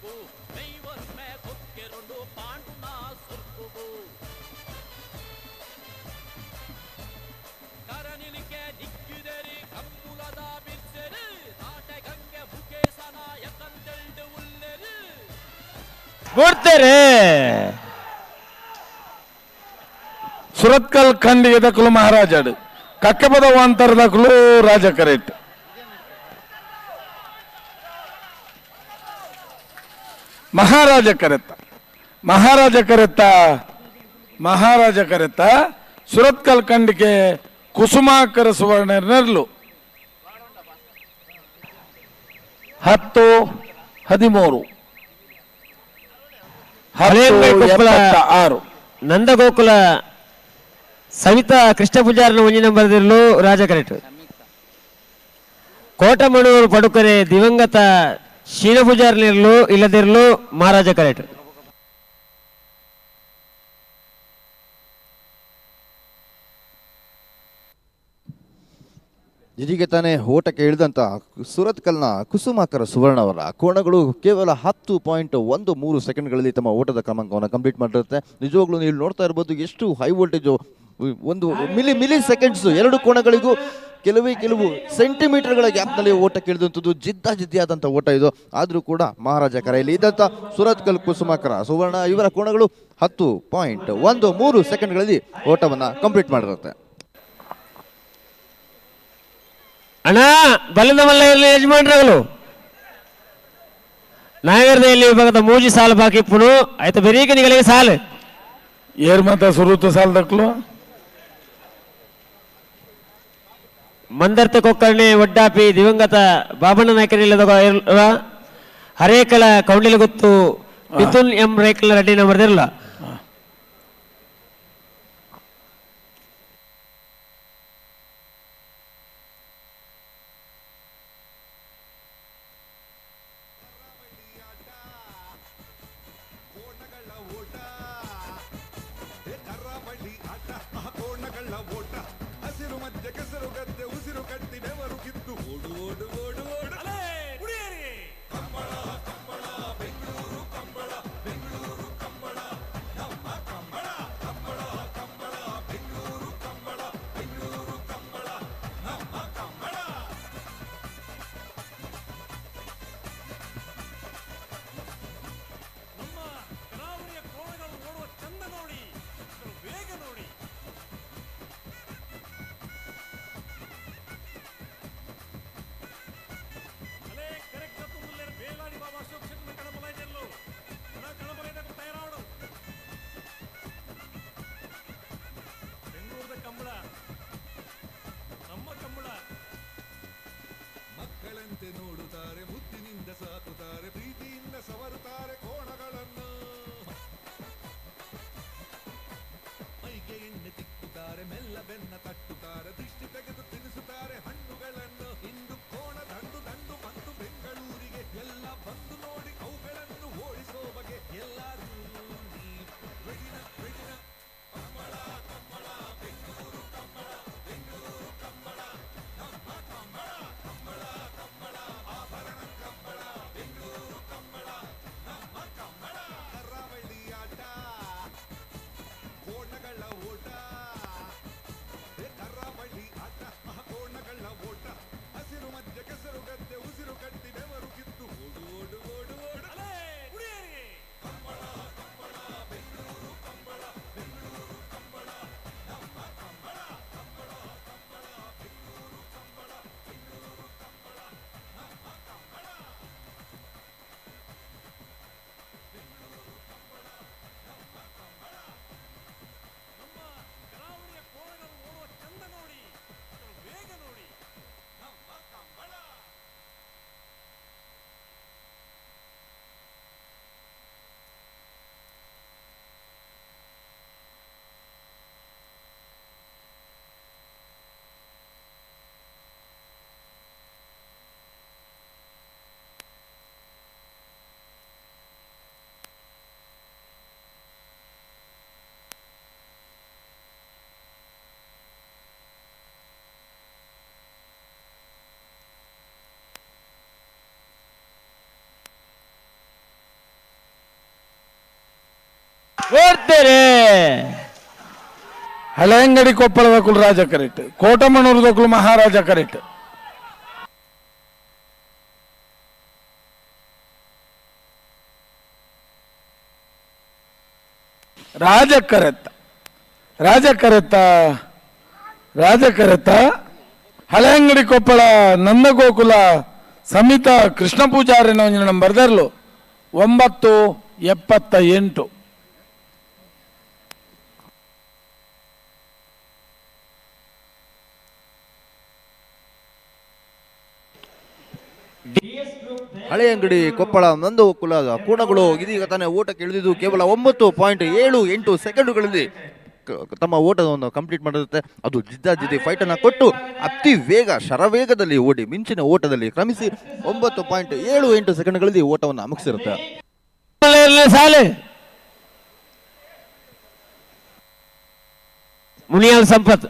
ದುರ್ಗುಗು ಮೈವನ್ಮೆ ಕೊಕ್ಕೆರೊಂಡು ಪಾಂಡುನ ಸುರ್ಗುಗು ಕರನಿಲಿಕೆ ನಿಕ್ಕಿದೆರಿ ಕಮ್ಮುಲದ ಬಿರ್ಸೆರು ನಾಟೆ ಗಂಗೆ ಮುಖೇಸನ ಯಕಂದೆಲ್ಡು ಉಲ್ಲೆರು ಕೊಡ್ತಾರೆ ಸುರತ್ಕಲ್ ಖಂಡಿಗೆ ದಕ್ಕಲು ಮಹಾರಾಜಾಡು ಕಕ್ಕೆಪದ ವಾಂತರ ದಕ್ಕಲು ರಾಜ ಕರೆಟ್ ಮಹಾರಾಜ ಕರೆತ್ತ ಸುರತ್ಕಲ್ ಖಂಡಿಗೆ ಕುಸುಮಾಕರ ಸುವರ್ಣ ನೆರಳು 10-13 6 ನಂದಗೋಕುಲ ಸವಿತಾ ಕೃಷ್ಣ ಪೂಜಾರನ ಒಂಜಿ ನಂಬರ್ದಿರ್ಲು ರಾಜ ಕರೆಕ್ಟ್ ಕೋಟಮಣೂರು ಪಡುಕರೆ ದಿವಂಗತ ಶೀನ ಪೂಜಾರನಿರ್ಲು ಇಲ್ಲದಿರ್ಲು ಮಹಾರಾಜ ಕರೆಕ್ಟ್ ಇದೀಗ ತಾನೇ ಓಟಕ್ಕೆ ಇಳಿದಂತ ಸುರತ್ಕಲ್ನ ಕುಸುಮಾಕರ ಸುವರ್ಣ ಅವರ ಕೋಣಗಳು ಕೇವಲ 10.13 ಸೆಕೆಂಡ್ಗಳಲ್ಲಿ ತಮ್ಮ ಓಟದ ಕ್ರಮಾಂಕವನ್ನು ಕಂಪ್ಲೀಟ್ ಮಾಡಿರುತ್ತೆ. ನಿಜವಾಗ್ಲೂ ನೀವು ನೋಡ್ತಾ ಇರ್ಬೋದು ಎಷ್ಟು ಹೈ ವೋಲ್ಟೇಜು, ಒಂದು ಮಿಲಿ ಸೆಕೆಂಡ್ಸ್ ಎರಡು ಕೋಣಗಳಿಗೂ ಕೆಲವು ಸೆಂಟಿಮೀಟರ್ಗಳ ಗ್ಯಾಪ್ನಲ್ಲಿ ಓಟಕ್ಕೆ ಇಳಿದಂಥದ್ದು ಜಿದ್ದಿಯಾದಂಥ ಓಟ ಇದು. ಆದರೂ ಕೂಡ ಮಹಾರಾಜ ಕರೆಯಲ್ಲಿ ಇದ್ದಂಥ ಸುರತ್ಕಲ್ ಕುಸುಮಾಕರ ಸುವರ್ಣ ಇವರ ಕೋಣಗಳು 10.13 ಸೆಕೆಂಡ್ಗಳಲ್ಲಿ ಓಟವನ್ನು ಕಂಪ್ಲೀಟ್ ಮಾಡಿರುತ್ತೆ. ಅಣ್ಣ ಬಲ್ಲದ ಮಲ್ಲ ಇರಲಿ ಯಜಮಾನ್ರಗಳು ನಾಗರದಲ್ಲಿ ವಿಭಾಗದ ಮೂಜಿ ಸಾಲು ಬಾಕಿ ಪುನು ಆಯ್ತು ಬೆರೀಕ ನಿಗಳಿಗೆ ಸಾಲು ಏರ್ ಮಾತ ಸುರುತ ಸಾಲ್ ದಕ್ಲು ಮಂದರ್ತ ಕೊಕ್ಕರ್ಣೆ ಒಡ್ಡಾಪಿ ದಿವಂಗತ ಬಾಬಣ್ಣ ನಾಯಕರಿಲ್ಲದ ಹರೇಕಲ ಕೌಂಡಿಲ ಗೊತ್ತು ಮಿಥುನ್ ಎಂ ರೇಕಲ ರೆಡ್ಡಿ ನಂಬರ್ದಿರಲ್ಲ ಮಕ್ಕಳಂತೆ ನೋಡುತ್ತಾರೆ, ಮುತ್ತಿನಿಂದ ಸಾಕುತ್ತಾರೆ, ಪ್ರೀತಿಯಿಂದ ಸವರುತ್ತಾರೆ ಕೋಣಗಳನ್ನು. ಮೈಗೆ ಎಣ್ಣೆ ತಿಕ್ಕುತ್ತಾರೆ, ಮೆಲ್ಲ ಬೆನ್ನ ತಟ್ಟುತ್ತಾರೆ, ದೃಷ್ಟಿ ತೆಗೆದು ತಿನಿಸುತ್ತಾರೆ ಹಣ್ಣುಗಳನ್ನು. ಇಂದು ಕೋಣ ದಂಡು ಬಂದು ಬೆಂಗಳೂರಿಗೆ, ಎಲ್ಲ ಬಂದು ನೋಡಿ ಅವುಗಳನ್ನು ಓಡಿಸೋ ಬಗೆ. ಎಲ್ಲರೂ ಬೆಳಿನ ಕಂಬಳ ಬೆಂಗಳೂರು ಕಂಬಳ ನಮ್ಮ ಕಂಬಳ ಆಭರಣ ಕಂಬಳ ಬೆಂಗಳೂರು ಕಂಬಳ ನಮ್ಮ ಕಂಬಳ. ಕರಾವಳಿ ಆಟ ಕೋಣಗಳ ಓಟ, ಕರಾವಳಿ ಆಟ ಕೋಣಗಳ ಓಟ. ಹಸಿರು ಹಳೆಯಂಗಡಿ ಕೊಪ್ಪಳದಕ್ಕೂ ರಾಜ ಕರೆಕ್ಟ್, ಕೋಟಮಣ್ಣೂರದಕ್ಕೂ ಮಹಾರಾಜ ಕರೆಕ್ಟ್. ರಾಜಕರೆತ್ತ ಹಳೆಯಂಗಡಿ ಕೊಪ್ಪಳ ನಂದಗೋಕುಲ ಸಮಿತ ಕೃಷ್ಣ ಪೂಜಾರಿನ ನಂಬರ್ದರ್ಲು 9:78. ಹಳೆ ಅಂಗಡಿ ಕೊಪ್ಪಳ ನಂದಗೋಕುಲದ ಕೋಣಗಳು ಇದೀಗ ತಾನೇ ಓಟಕ್ಕೆ ಇಳಿದಿದ್ದು ಕೇವಲ 9.78 ಸೆಕೆಂಡುಗಳಲ್ಲಿ ತಮ್ಮ ಓಟವನ್ನು ಕಂಪ್ಲೀಟ್ ಮಾಡಿರುತ್ತೆ. ಅದು ಜಿದ್ದಾಜಿದ್ದಿ ಫೈಟ್ ಅನ್ನ ಕೊಟ್ಟು ಅತಿ ವೇಗ ಶರವೇಗದಲ್ಲಿ ಓಡಿ ಮಿಂಚಿನ ಓಟದಲ್ಲಿ ಕ್ರಮಿಸಿ 9.78 ಸೆಕೆಂಡ್ಗಳಲ್ಲಿ ಓಟವನ್ನು ಅಮುಗಿಸಿರುತ್ತೆ. ಮುನಿಯಾಲ್ ಸಂಪತ್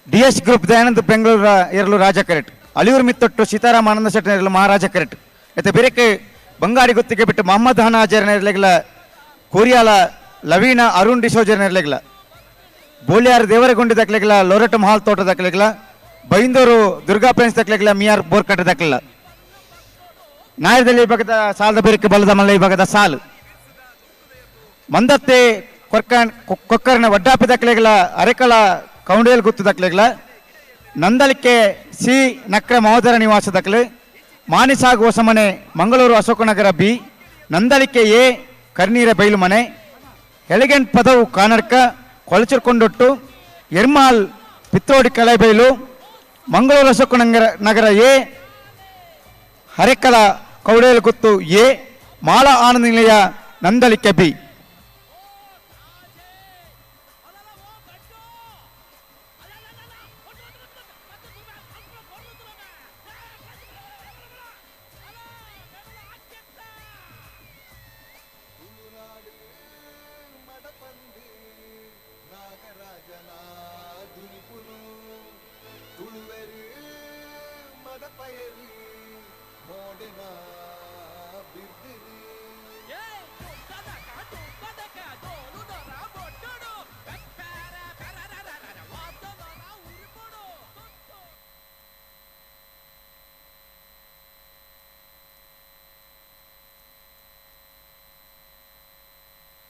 DS ಗ್ರೂಪ್ ದಯಾನಂದ್ ಬೆಂಗಳೂರು ಎರಲು ರಾಜ ಕರೆಕ್ಟ್, ಅಲಿಯೂರು ಮಿತ್ತೊಟ್ಟು ಸೀತಾರಾಮ ಆನಂದ ಶೆಟ್ಟಿ ಎರಲು ಮಹಾರಾಜ ಕರೆಕ್ಟ್. ಮತ್ತೆ ಬೇರೆಕ್ಕೆ ಬಂಗಾರಿ ಗುತ್ತಿಗೆ ಬಿಟ್ಟು ಮೊಹಮ್ಮದ್ ಹನ ಆಚಾರ್ಯ ಇರಲಿಲ್ಲ, ಕೊರಿಯಾಲ ಲವೀನ ಅರುಣ್ ಡಿಸೋಜರ್ ಇರಲಿಲ್ಲ, ಬೋಲಿಯಾರ್ ದೇವರಗುಂಡಿ ದಕ್ಕಲಿಲ್ಲ, ಲೋರೆಟ್ ಮಹಾಲ್ ತೋಟ ದಕ್ಕಲಿಲ್ಲ, ಬೈಂದೂರು ದುರ್ಗಾ ಪೆನ್ಸ್ ದಕ್ಕಲಿಲ್ಲ, ಮಿಯಾರ್ ಬೋರ್ಕಟ್ ದಕ್ಕಲಿಲ್ಲ. ನಾಯದಲ್ಲಿ ವಿಭಾಗದ ಸಾಲದ ಬೇರೆಕ್ಕೆ ಬಲದ ಮಲ್ಲ ವಿಭಾಗದ ಸಾಲು ಮಂದತ್ತೆ ಕೊಕ್ಕರ್ನ ವಡ್ಡಾಪಿ ದಕ್ಕಲಿಲ್ಲ, ಅರೆಕಳ ಕೌಂಡೇಲ್ ಗುತ್ತು ದಕ್ಕಲಿಲ್ಲ, ನಂದಲಿಕೆ ಸಿ ನಕ್ರ ಮಹೋದರ ನಿವಾಸ ದಕ್ಕಲು, ಮಾನಿಸಾಗು ಹೊಸಮನೆ ಮಂಗಳೂರು ಅಶೋಕನಗರ ಬಿ, ನಂದಲಿಕೆ ಎ ಕರ್ನೀರ ಬೈಲು ಮನೆ, ಎಲಿಗೆಂಟ್ ಪದವು ಕಾನಡ್ಕ ಕೊಳಚಿರ್ಕೊಂಡೊಟ್ಟು, ಎರ್ಮಾಲ್ ಪಿತ್ತೋಡಿ ಕಳೆಬೈಲು, ಮಂಗಳೂರು ಅಶೋಕನಗರ ಎ, ಹರೆಕಲ ಕೌಡೇಲ್ ಗುತ್ತು ಎ, ಮಾಲಾ ಆನಂದ ನಿಲಯ ನಂದಲಿಕೆ ಬಿ.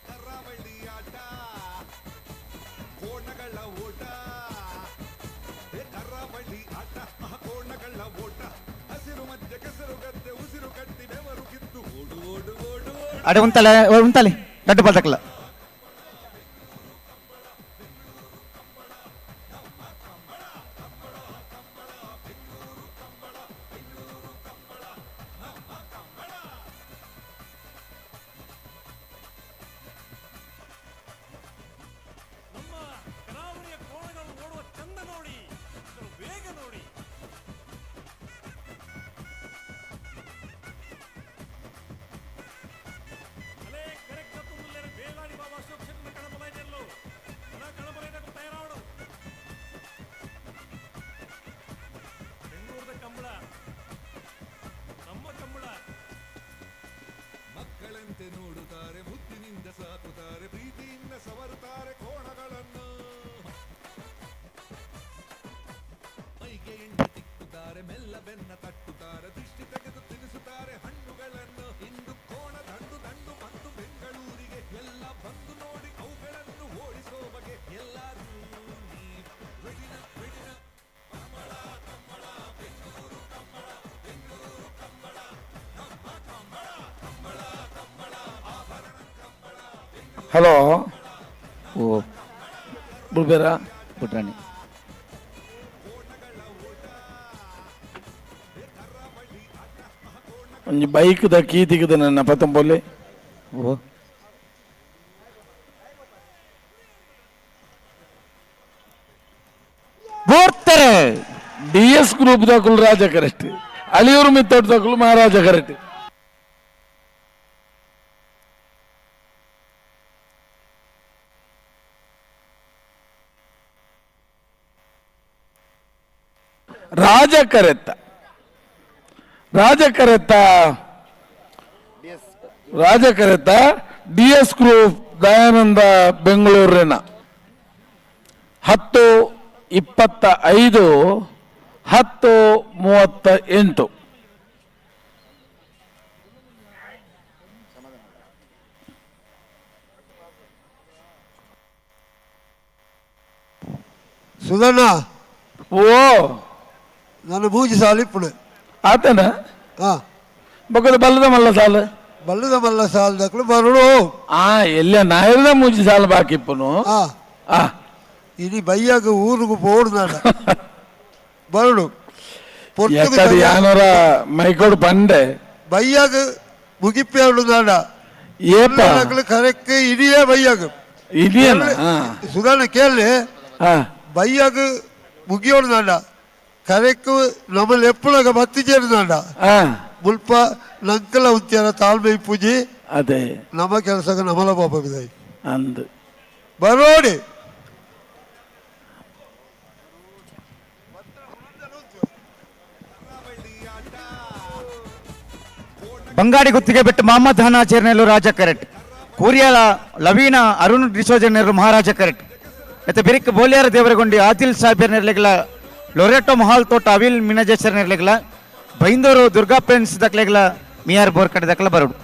ಕರಾವಳಿ ಆಟ ಕೋಣಗಳ ಓಟ, ಕರಾವಳಿ ಆಟ ಕೋಣಗಳ ಓಟ, ಹಸಿರು ಮಧ್ಯೆ ಕೆಸರು ಗದ್ದೆ ಉಸಿರು ಕಟ್ಟಿ ಬೆವರು ಕಿತ್ತು ಓಡು ಓಡು ಓಡು ಅಡೆ ಉಂತಲೆ ಗಡ್ಡು ಬದಕಲ್ಲ. ಮಕ್ಕಳಂತೆ ನೋಡುತ್ತಾರೆ, ಮುತ್ತಿನಿಂದ ಸಾಕುತ್ತಾರೆ, ಪ್ರೀತಿಯಿಂದ ಸವರುತ್ತಾರೆ ಕೋಣಗಳನ್ನು, ಮೈಗೆ ಎಣ್ಣೆ ತಿಕ್ಕುತ್ತಾರೆ, ಮೆಲ್ಲ ಬೆನ್ನ ತಟ್ಟುತ್ತಾರೆ, ದೃಷ್ಟಿ ತೆಗೆದು ತಿನಿಸುತ್ತಾರೆ ಹಣ್ಣುಗಳನ್ನು. ಇಂದು ಕೋಣ ದಂಡು ದಂಡು ಮತ್ತು ಬೆಂಗಳೂರಿಗೆ ಎಲ್ಲ ಬಂದು ನೋಡಿ ಅವುಗಳನ್ನು ಓಡಿಸೋ ಬಗೆ ಎಲ್ಲರೂ ರೆಡಿನ ರೆಡಿನ ಕಂಬಳ ಕಂಬಳ ಬೆಂಗಳೂರು ಕಂಬಳ ಬೆಂಗಳೂರು ಕಂಬಳ ನಮ್ಮ ಕಂಬಳ ಕಂಬಳ ಕಂಬಳ ಆಭರಣ ಕಂಬಳ. ಹಲೋ ಓ ಬುಲ್ಬೇರ ಪುಟ್ರಾಣಿ ಒಂಜಿ ಬೈಕ್ದ ಕೀ ತೆಗೆದು ನನ್ನ ಪತ್ತಂಬೋಲೆ. ಓ ಗ್ರೂಪ್ ದಕ್ಕಲು ರಾಜ ಕರೆಕ್ಟ್, ಅಳಿಯೂರು ಮಿತ್ತೋಟ್ ದಕ್ಕಲು ಮಹಾರಾಜ ಕರೆಕ್ಟ್. ರಾಜಕರೆತ್ತ DS ಗ್ರೂಪ್ ದಯಾನಂದ ಬೆಂಗಳೂರಿನ 10:25, 10:38. సుధన్న ఓ నన్ను బూజి సాలు ఇప్పుడు ಆತನ ಬೊಕ್ಕದ ಬಲ್ಲದ ಮಲ್ಲ ಸಾಲು బల్లుద మల్ల సాలు దక్కలు బరుడు ಎಲ್ಲ ನಾಯಿರದ ಮೂಜಿ ಸಾಲು ಬಾಕಿಪ್ಪನು ఇది బయ్యాకు ఊరుకు పోడునాడ బరుడు ఎక్కడి యానర మైకోడు పండే బయ్యాకు ముగిప్పేడునాడ ఏప కరెక్ట్ ఇదియే బయ్యాకు ಇದೇನ ಸುಧಾನ ಕೇಳಿ ಬಯ್ಯಾಕು ಮುಗಿಯೋಡುನಾಡ ಕರೆಕ್ಟ್ ನಮ್ಮಲ್ಲಿ ಎಪ್ಪಳಾಗ ಬತ್ತಿ ಸೇರಿದಾಡ ಮುಲ್ಪ ನಂಕಲ ಉಂತ್ಯಾರ ತಾಳ್ಮೆ ಪೂಜಿ ಅದೇ ನಮ್ಮ ಕೆಲಸಕ್ಕೆ ನಮ್ಮಲ ಪಾಪ ಬಿದ್ದಾಯಿ ಅಂದು ಬರೋಡಿ ಬಂಗಾಡಿ ಗುತ್ತಿಗೆ ಬಿಟ್ಟು ಮಹಮ್ಮದ್ ಹನಾ ಚೇರ್ನೆಲ್ಲೂ ರಾಜ ಕರೆಕ್ಟ್, ಕೂರಿಯಾಲ ಲವೀನಾ ಅರುಣ್ ಡಿಸೋಜನೆರು ಮಹಾರಾಜ ಕರೆಕ್ಟ್, ಮತ್ತೆ ಬಿರಿಕ್ ಬೋಲಿಯಾರ ದೇವರಗೊಂಡಿ ಆದಿಲ್ ಸಾಹೇಬರ್ ನಿರ್ಲೆಗಲ ಲೊರೆಟೋ ಮಹಾಲ್ ತೋಟ ಅವಿಲ್ ಮಿನಜೇಶ್ವರ ನಿರ್ಲೆಗಲ ಬೈಂದೂರು ದುರ್ಗಾ ಪೆನ್ಸ್ ದಕ್ಲೆಗಲ ಮಿಯಾರ್ ಬೋರ್ ಕಡೆ ದಕ್ಲ ಬರುಡು.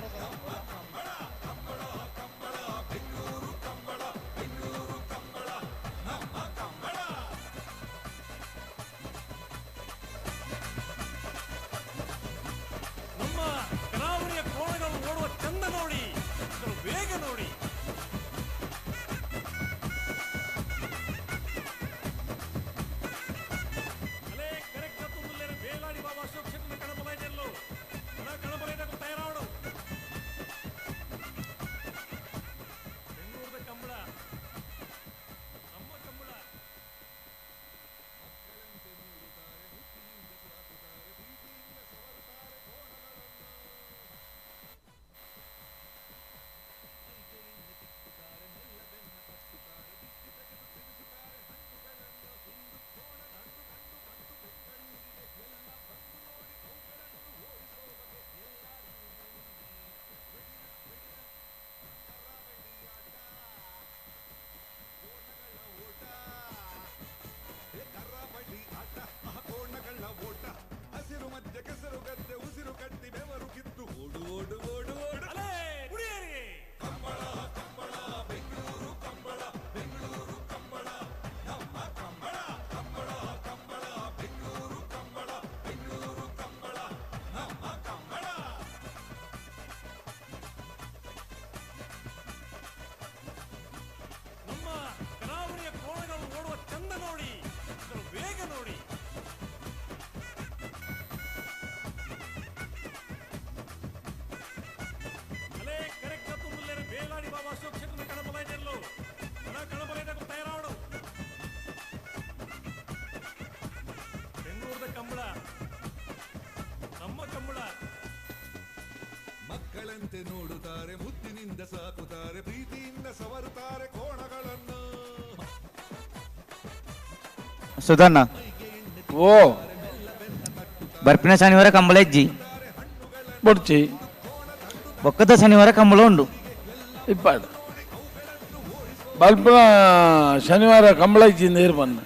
ನಮ್ಮ ಕರಾವಳಿಯ ಕೋಣಗಳು ಓಡುವ ಚಂದ ನೋಡಿ, ವೇಗ ನೋಡಿ. వేలాడి బాబా అశోక్ శెట్టిని కడపలైనలో కడపలైనకు తయారవడం బెంగళూరు కంబಳ ನಮ್ಮ ಕಂಬಳ వేలాడి బాబా అశోక్ శెట్టిని కడపలైనలో కడపలైనకు తయారవడం బెంగళూరు ಕಂಬಳ ನಮ್ಮ ಕಂಬಳ ಮಕ್ಕಳಂತೆ ನೋಡುತ್ತಾರೆ, ಮುದ್ದಿನಿಂದ ಸಾಕುತ್ತಾರೆ, ಪ್ರೀತಿಯಿಂದ ಸವರುತ್ತಾರೆ ಕೋಣಗಳನ್ನು. ಸುಧನ್ನ ಓ ಬರ್ಪಿನ ಶನಿವಾರ ಕಂಬಳ ಇಜ್ಜಿ ಬೊಡ್ಚಿ ಬೊಕ್ಕದ ಶನಿವಾರ ಕಂಬಳ ಉಂಡು ಇಪ್ಪಾಡು ಬಲ್ಪನ ಶನಿವಾರ ಕಂಬಳ ಇಚ್ಚಿಂದ ಏರ್ಪನ್ನ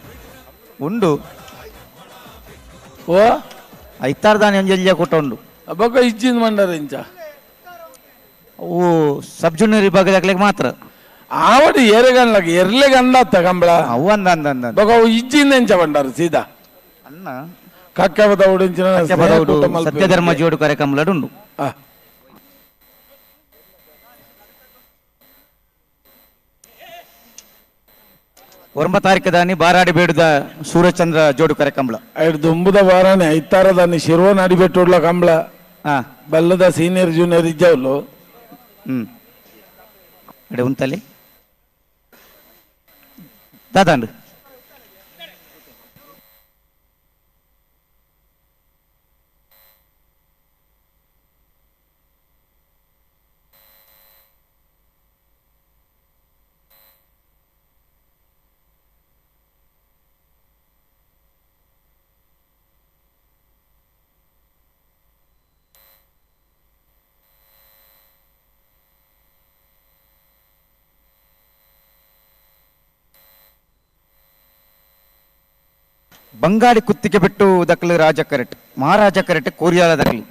ಉಂಡು ಓ ಐತಾರು ದಾನಿ ಅಂಜಲ್ಯ ಕೊಟ್ಟ ಉಂಡು ಬೊಕ್ಕ ಇಚ್ಚಿಂದ ಮಂಡಾರ ಇಂಚ ಅವು ಸಬ್ ಜೂನಿಯರ್ ವಿಭಾಗದಾಗ್ಲಿಕ್ಕೆ ಮಾತ್ರ ಆವಡಿ ಎರೆಗನ್ಲಕ್ಕೆ ಎರ್ಲೆ ಗಂಡತ್ತ ಕಂಬಳ ಅವು ಅಂದ ಅಂದ ಅಂದ ಬೊಕ್ಕ ಅವು ಇಚ್ಚಿಂದ ಎಂಚ ಬಂಡಾರ ಸೀದಾ ಅನ್ನ ಕಕ್ಕಬದ ಉಡಿಂಚಿನ ಸತ್ಯಧರ್ಮ ಜೋಡು ಕಾರ್ಯಕ್ರಮ ಉಂಡು. ಒಂಬ ತಾರೀಕು ದಾನಿ ಬಾರಾಡಿ ಬೇಡುದ ಸೂರ್ಯಚಂದ್ರ ಜೋಡು ಕಾರ್ಯಕ್ರಮ ಐದು ದುಂಬುದ ಬಾರಾನೆ ಐತಾರ ದಾನಿ ಶಿರುವ ನಾಡಿಬೆಟ್ಟುಡ್ಲ ಕಂಬಳ ಬಲ್ಲದ ಸೀನಿಯರ್ ಜೂನಿಯರ್ ಇಜ್ಜವಲು ಅಡೆ ಉಂತಲ್ಲಿ ದಾದಾಂಡು ಬಂಗಾಡಿ ಕುತ್ತಿಗೆ ಬಿಟ್ಟು ದಕ್ಕಲು ರಾಜ ಕರೆಟ್ ಮಹಾರಾಜ ಕರೆಟ್ ಕೋರಿಯಾಲ ದಕ್ಕಲು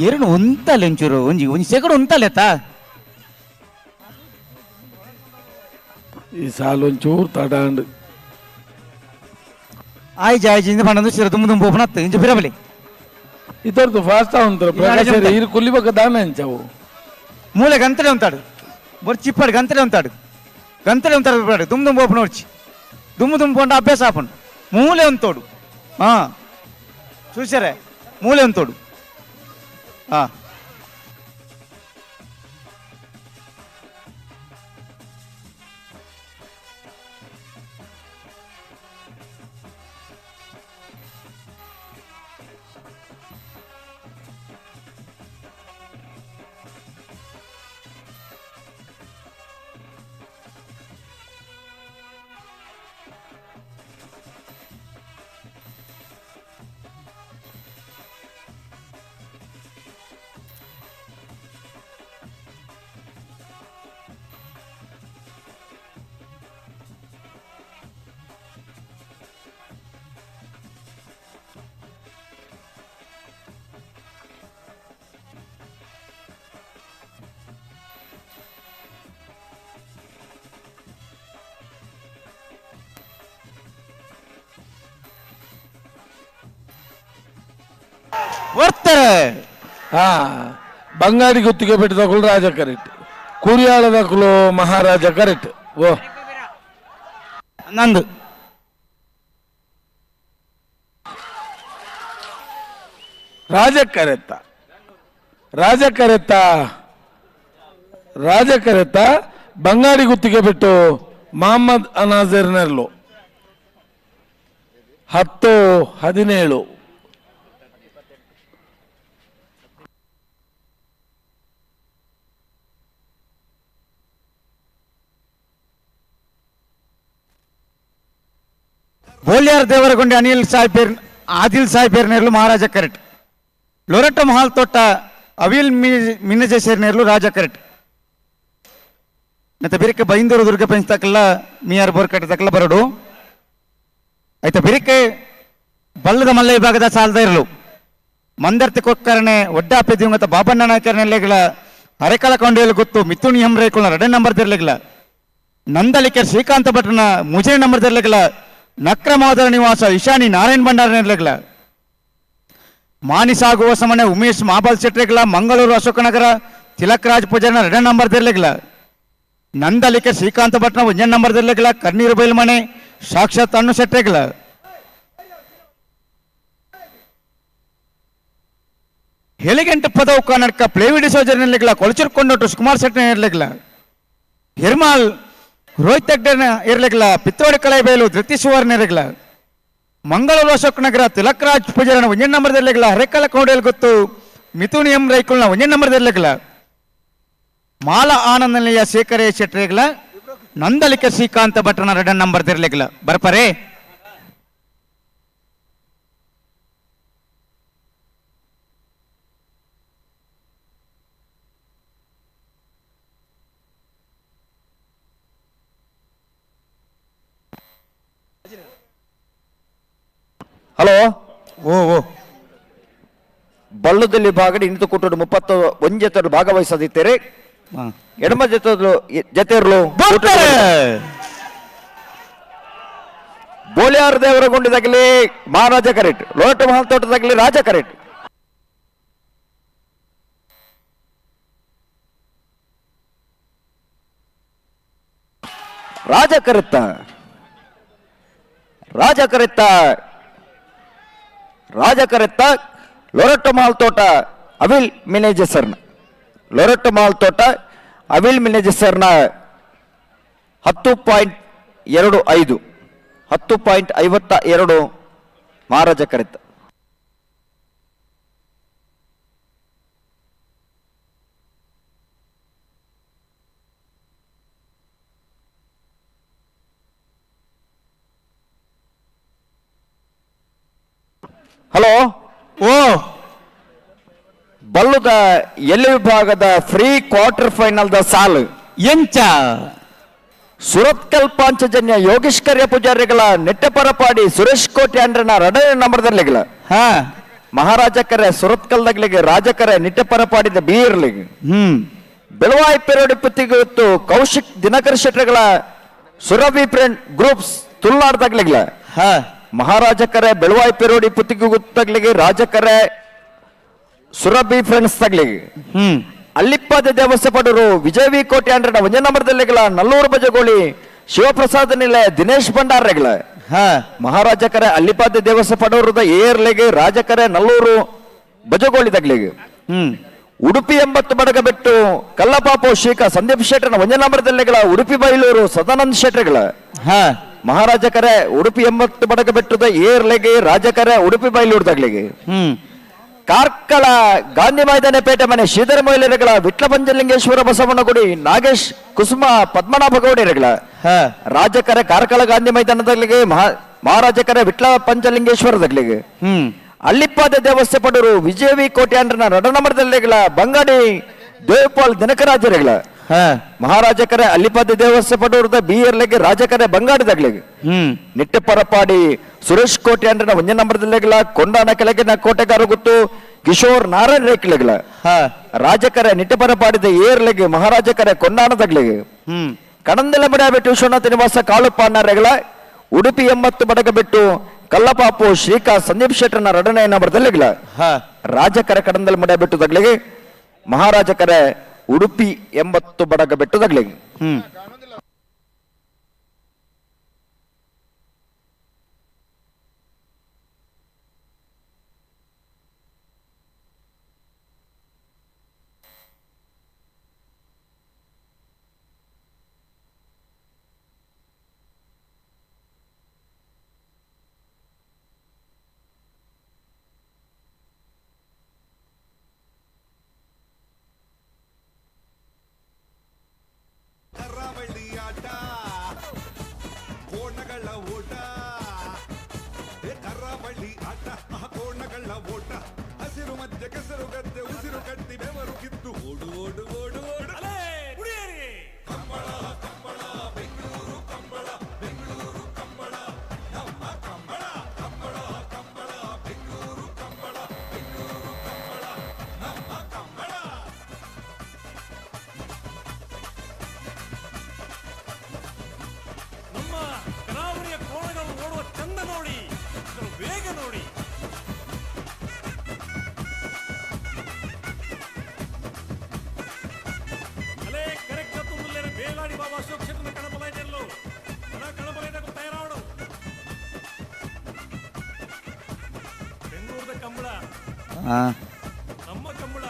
ಎರಡು ಉಂತಲ್ಲ ಒಂಚೂರು ಒಂಜಿ ಒಂಜಿ ಸೆಕೆಂಡ್ ಉಂತಲ್ಲೆತ್ತ ಈ ಸಾಲು ಒಂಚೂರು ತಡಾಂಡು ಆಯ್ಜಿ ಆಯ್ಜಿಂದ ಪಂಡ ಸಿರ ತುಂಬ ತುಂಬ ಓಪನ್ ಹತ್ತು ಇಂಚ ಬಿರಬಲಿ ಇತರದ್ದು ಫಾಸ್ಟ್ ಉಂಟು ಪ್ರಕಾಶ ಇರು ಕುಲ್ಲಿಬೇಕ ದಾನ ಅಂಚವು ಮೂಲೆ ಗಂತಲೆ ಉಂತಾಡು ಬರ್ ಚಿಪ್ಪಡು ಗಂತಲೆ ಉಂತಾಡು ದುಮ್ ದುಮ್ ಓಪನ್ ಹೊಡ್ಚಿ ದುಮ್ ಪಂಡ ಅಭ್ಯಾಸ ಆಪಂಡು ಮೂಲೆ ಉಂತೋಡು ಹಾ చూసారే మూలే ఉन्तోడు ಬಂಗಾಡಿ ಗುತ್ತಿಗೆ పెట్టిదకులు ರಾಜ ಕರೆಕ್ಟ್ ಕುರಿಯಾಳದకులు ಮಹಾರಾಜ ಕರೆಕ್ಟ್ ಓ ನಂದು ರಾಜ ಕರೆತ್ತ ಬಂಗಾಡಿ ಗುತ್ತಿಗೆ ಬಿಟ್ಟು ಮೊಹಮ್ಮದ್ ಅನಾಜರ್ ನೆರ್ಲು 10-17 ಬೋಲ್ಯಾರ್ ದೇವರಗೊಂಡಿ ಆದಿಲ್ ಸಾಹೇಬ್ ನೇರ್ಲು ಮಹಾರಾಜ ಕರೆಕ್ಟ್ ಲೊರೆಟೋ ಮಹಾಲ್ ತೋಟ ಅವಿಲ್ ಮಿನಜೆ ಸೇರ್ನೇರ್ಲು ರಾಜ ಕರೆಕ್ಟ್ ಮತ್ತೆ ಬಿರಿಕೆ ಬೈಂದೂರು ದುರ್ಗ ಪಂಚತಕ್ಕಲ್ಲ ಮಿಯಾರ್ ಬೋರ್ಕಟ್ಟೆ ತಕ್ಕಲ್ಲ ಬರಡು ಆಯ್ತಾ ಬಿರಿಕೆ ಬಲ್ಲದ ಮಲ್ಲ ವಿಭಾಗದ ಸಾಲದ ಇರಲು ಮಂದರ್ತಿ ಕೊಕ್ಕರಣೆ ಒಡ್ಡಾಪೆ ದಿವಂಗತ ಬಾಬಣ್ಣ ನಾಯಕರನೆಲ್ಲೆಗಳ ಅರೆಕಲ ಕೊಂಡೆಯಲ್ಲಿ ಗೊತ್ತು ಮಿಥುನ್ ಎಂ ರೇಕುಳ 2 ನಂಬರ್ ದಿರ್ಲೆಗಳ ನಂದಲಿಕೆ ಶ್ರೀಕಾಂತ ಭಟ್ರನ ಮುಜೆ ನಂಬರ್ ದಿರ್ಲೆಗಳ ನಕ್ರಮಾದರ ನಿವಾಸ ಇಶಾನಿ ನಾರಾಯಣ್ ಭಂಡಾರ ನಿರ್ಲೆಗಳ ಮಾನಿಸಾಗುವ ಸಮನೆ ಉಮೇಶ್ ಮಾಬಲ್ ಶೆಟ್ರೆಗಳ ಮಂಗಳೂರು ಅಶೋಕನಗರ ತಿಲಕ್ ರಾಜ್ ಪೂಜಾರನ 2 ನಂಬರ್ ದಿರ್ಲೆಗಳ ನಂದಲಿಕೆ ಶ್ರೀಕಾಂತ ಭಟ್ನ 1 ನಂಬರ್ ದಿರ್ಲೆಗಳ ಕಣ್ಣೀರು ಬೈಲ್ಮನೆ ಸಾಕ್ಷಾತ್ ಅಣ್ಣು ಶೆಟ್ರೆಗಳ ಹೆಲಿಗೆಂಟು ಪದವು ಕರ್ನಾಟಕ ಪ್ಲೇವಿಡಿ ಸೋಜರ್ ನಿರ್ಲೆಗಳ ಕೊಳಚೂರ್ಕೊಂಡೋಟು ಸುಕುಮಾರ್ ಶೆಟ್ಟಿ ನಿರ್ಲೆಗಳ ಹಿರ್ಮಾಲ್ ರೋಹಿತ್ ಹೆಗ್ಡೆ ಇರ್ಲೆಗಳ ಪಿತ್ತೋಡಿ ಕಳೆ ಬಯಲು ಧೃತಿ ಸುವರ್ಣ ಇರಲಿಲ್ಲ ಮಂಗಳೂರು ಅಶೋಕ್ ನಗರ ತಿಲಕ್ ರಾಜ್ ಪೂಜಾರನ 1 ನಂಬರ್ ಇರಲಿಲ್ಲ ಹರೆಕಲ ಕೌಡೆಯಲ್ಲಿ ಗೊತ್ತು ಮಿಥುನ್ ಎಂ ರೈಕುಲ್ನ 1 ನಂಬರ್ ಇರಲಿಲ್ಲ ಮಾಲ ಆನಂದನಿಯ ಶೇಖರೇ ಶೆಟ್ರಿಗಳ ನಂದಲಿಕೆ ಶ್ರೀಕಾಂತ ಭಟ್ರನ 2 ನಂಬರ್ ಇರಲಿಲ್ಲ ಬರ್ಪರೇ ಹಲೋ ಓ ಓ ಬಲ್ಲದಲ್ಲಿ ಭಾಗಡಿ ಇಂದು ಕೊಟ್ಟು 31 ಜೊತೆಗಳು ಭಾಗವಹಿಸದಿದ್ದೀರಿ. ಹಾ. ಎಡಮ ಜೊತೆಯರು ಬರ್ತಾರೆ. ಬೋಳಿಯಾರ್ ದೇವರಗೊಂಡದಾಗಲಿ ಮಹಾರಾಜ ಕರೆಟ್, ಲೋಟ ಮಹಲ್ ತೋಟದಾಗಲಿ ರಾಜ ಕರೆಟ್. ರಾಜ ಕರೆತ್ತ ರಾಜ ಕರೆತ್ತ ರಾಜ ಕರೆತ್ತ ಲೊರಟ್ಟ ಮಹಲ್ ತೋಟ ಅವಿಲ್ ಮಿನೇಜಸರ್ನ ಲೊರಟ್ಟ ಮಹಲ್ ತೋಟ ಅವಿಲ್ ಮಿನೇಜಸರ್ನ 10.25 10.52 ಮಹಾರಾಜ ಕರೆತ್ತ. ಹಲೋ ಓ ಬಲ್ಲುದ ಎಲ್ ವಿಭಾಗದ ಫ್ರೀ ಕ್ವಾರ್ಟರ್ ಫೈನಲ್ ದ ಸಾಲು ಎಂಚ ಸುರತ್ಕಲ್ ಪಾಂಚಜನ್ಯ ಯೋಗೀಶ್ ಕರ್ಯ ಪೂಜಾರಿಗಳ ನೆಟ್ಟಪರಪಾಡಿ ಸುರೇಶ್ ಕೋಟೆ ಅಂಡ್ರನ 2ನೇ ನಂಬರ್ದಲ್ಲಿಗಳ ಹಾ ಮಹಾರಾಜ ಕರೆ ಸುರತ್ಕಲ್ದಾಗ್ಲಿಗೆ ರಾಜಕರೆ ನಿಟ್ಟಪರಪಾಡಿದ ಬೀರ್ಲಿಗೆ ಬೆಳವಾಯಿ ಪೆರೋಡಿ ಪುತ್ತಿಗೊತ್ತು ಕೌಶಿಕ್ ದಿನಕರ್ ಶೆಟ್ರಗಳ ಸುರಭಿ ಫ್ರೆಂಡ್ ಗ್ರೂಪ್ಸ್ ತುಲ್ಲಾಡ್ದಾಗ್ಲಿಗ್ಲ ಹಾ ಮಹಾರಾಜ ಕರೆ ಬೆಳವಾಯಿ ಪೆರೋಡಿ ಪುತ್ತಿಗೆ ಗೊತ್ತಾಗ್ಲಿಗೆ ರಾಜಕರೆ ಸುರಭಿ ಫ್ರೆಂಡ್ಸ್ ತಗ್ಲಿಗೆ ಅಲ್ಲಿಪ್ಪಾದ ದೇವಸ್ಥ ಪಡರು ವಿಜಯವಿ ಕೋಟೆ ಅಂಡ್ರನ 1ನೇ ನಂಬರ್ದಲ್ಲಿಗಳ ನಲ್ಲೂರು ಬಜಗೋಳಿ ಶಿವಪ್ರಸಾದ್ ನಿಲೆ ದಿನೇಶ್ ಭಂಡಾರ್ರೆಗಳ ಹಾ ಮಹಾರಾಜ ಕರೆ ಅಲ್ಲಿಪಾದ ದೇವಸ್ಥ ಪಡೋರದ ಏರ್ಲೆಗೆ ರಾಜಕರೆ ನಲ್ಲೂರು ಬಜಗೋಳಿ ತಗ್ಲಿಗೆ ಉಡುಪಿ 80 ಬಡಗಬೆಟ್ಟು ಕಲ್ಲಪಾಪು ಶ್ರೀಕ ಸಂದೀಪ್ ಶೆಟ್ಟರ್ನ 1ನೇ ನಂಬರ್ದಲ್ಲಿಗಳ ಉಡುಪಿ ಬೈಲೂರು ಸದಾನಂದ ಶೆಟ್ರಿಗಳ ಹಾ ಮಹಾರಾಜ ಕರೆ ಉಡುಪಿ 80 ಬಡಗಬೆಟ್ಟದ ಏರ್ಲೆಗೆ ರಾಜಕರೆ ಉಡುಪಿ ಬೈಲೂರು ತಗ್ಲಿಗೆ ಕಾರ್ಕಳ ಗಾಂಧಿ ಮೈದಾನ ಪೇಟೆ ಮನೆ ಶ್ರೀಧರ ಮೊಯ್ಲರಿಗಳ ವಿಟ್ಲ ಪಂಚಲಿಂಗೇಶ್ವರ ಬಸವಣ್ಣಗುಡಿ ನಾಗೇಶ್ ಕುಸುಮ ಪದ್ಮನಾಭ ಗೌಡರಿಗಳ ರಾಜಕರೆ ಕಾರ್ಕಳ ಗಾಂಧಿ ಮೈದಾನದಲ್ಲಿಗೆ ಮಹಾರಾಜ ಕರೆ ವಿಟ್ಲ ಪಂಚಲಿಂಗೇಶ್ವರದಲ್ಲಿಗೆ ಅಲ್ಲಿಪ್ಪಾದ ದೇವಸ್ಥೆ ಪಡೂರು ವಿಜಯವಿ ಕೋಟೆ ಅಂಡ್ರನ 2ನೇ ನಂಬರ್ದಲ್ಲಿಗಳ ಬಂಗಾಡಿ ದೇವಪಾಲ್ ದಿನಕರಾಜರಿಗಳ ಮಹಾರಾಜ ಕರೆ ಅಲ್ಲಿಪಾದ ದೇವಸ್ಥೆ ಪಡೂರದ ಬಿಯರ್ಲೆಗೆ ರಾಜಕರೆ ಬಂಗಾಡಿದಾಗ್ಲಿಗೆ ನಿಟ್ಟಪರಪಾಡಿ ಸುರೇಶ್ ಕೋಟೆ ಅಂಡ್ರನ 1ನೇ ನಂಬರ್ದಲ್ಲಿಗಳ ಕೊಂಡಾನ ಕೆಳಗಿನ ಕೋಟೆಗಾರ ಗೊತ್ತು ಕಿಶೋರ್ ನಾರಾಯಣ ರೇಖಲೆಗಳ ರಾಜಕರೆ ನಿಟ್ಟಪರಪಾಡಿದ ಏರ್ಲೆಗೆ ಮಹಾರಾಜ ಕರೆ ಕೊಂಡಾನದಾಗ್ಲಿಗೆ ಕಣಂದೆಲ ಬಿಟ್ಟು ವಿಶ್ವನಾಥ ನಿವಾಸ ಕಾಳುಪಾಣ್ಣರೆಗಳ ಉಡುಪಿ 80 ಬಡಗಬೆಟ್ಟು ಕಲ್ಲಪಾಪು ಶ್ರೀಕಾ ಸಂದೀಪ್ ಶೆಟ್ಟರ್ನ 2ನೇ ನಂಬರ್ದಲ್ಲಿಗಳ ರಾಜಕರೆ ಕಡಂದೆಲ ಬಿಟ್ಟು ತಗ್ಲಿಗೆ ಮಹಾರಾಜ ಕರೆ ಉಡುಪಿ 80 ಬಡಗಬೆಟ್ಟು ತಗ್ಲಿಗೆ ಕರಾವಳಿ ಆಟ ಕೋಣಗಳ ಓಟ ಕರಾವಳಿ ಆಟ ಕೋಣಗಳ ಓಟ ಹಸಿರು ಮಧ್ಯೆ ಕೆಸರು ಗದ್ದೆ ಉಸಿರು ಕಟ್ಟಿ ಬೆವರು ಕಿತ್ತು ಓಡು ಓಡು ಓಡು ಓಡು ಕಂಬಳ ಕಂಬಳ ಬೆಂಗಳೂರು ಕಂಬಳ ಬೆಂಗಳೂರು ಕಂಬಳ ನಮ್ಮ ಕಂಬಳ ಕಂಬಳ ಕಂಬಳ ಬೆಂಗಳೂರು ಕಂಬಳ ಬೆಂಗಳೂರು ಕಂಬಳ ನಮ್ಮ ಕಂಬಳ. ನಮ್ಮ ಕರಾವಳಿಯ ಕೋಣಗಳು ಓಡುವ ಚಂದ ನೋಡಿ, ಇದರ ವೇಗ ನೋಡಿ. ಅಲೇ ಕರೆಕ್ಟ್ ತುಂಬುಲ್ಲೇರ ಬೇಲಾಡಿ ಬಾಬಾ ಅಶೋಕ್ ಶೆಟ್ಟರ್ನ ಕಣಬಲೈನೆಲ್ಲೋ ಕಣಬಲೈನ ತಯಾರಾಡು. ಬೆಂಗಳೂರದ ಕಂಬಳ ನಮ್ಮ ಕಂಬಳ.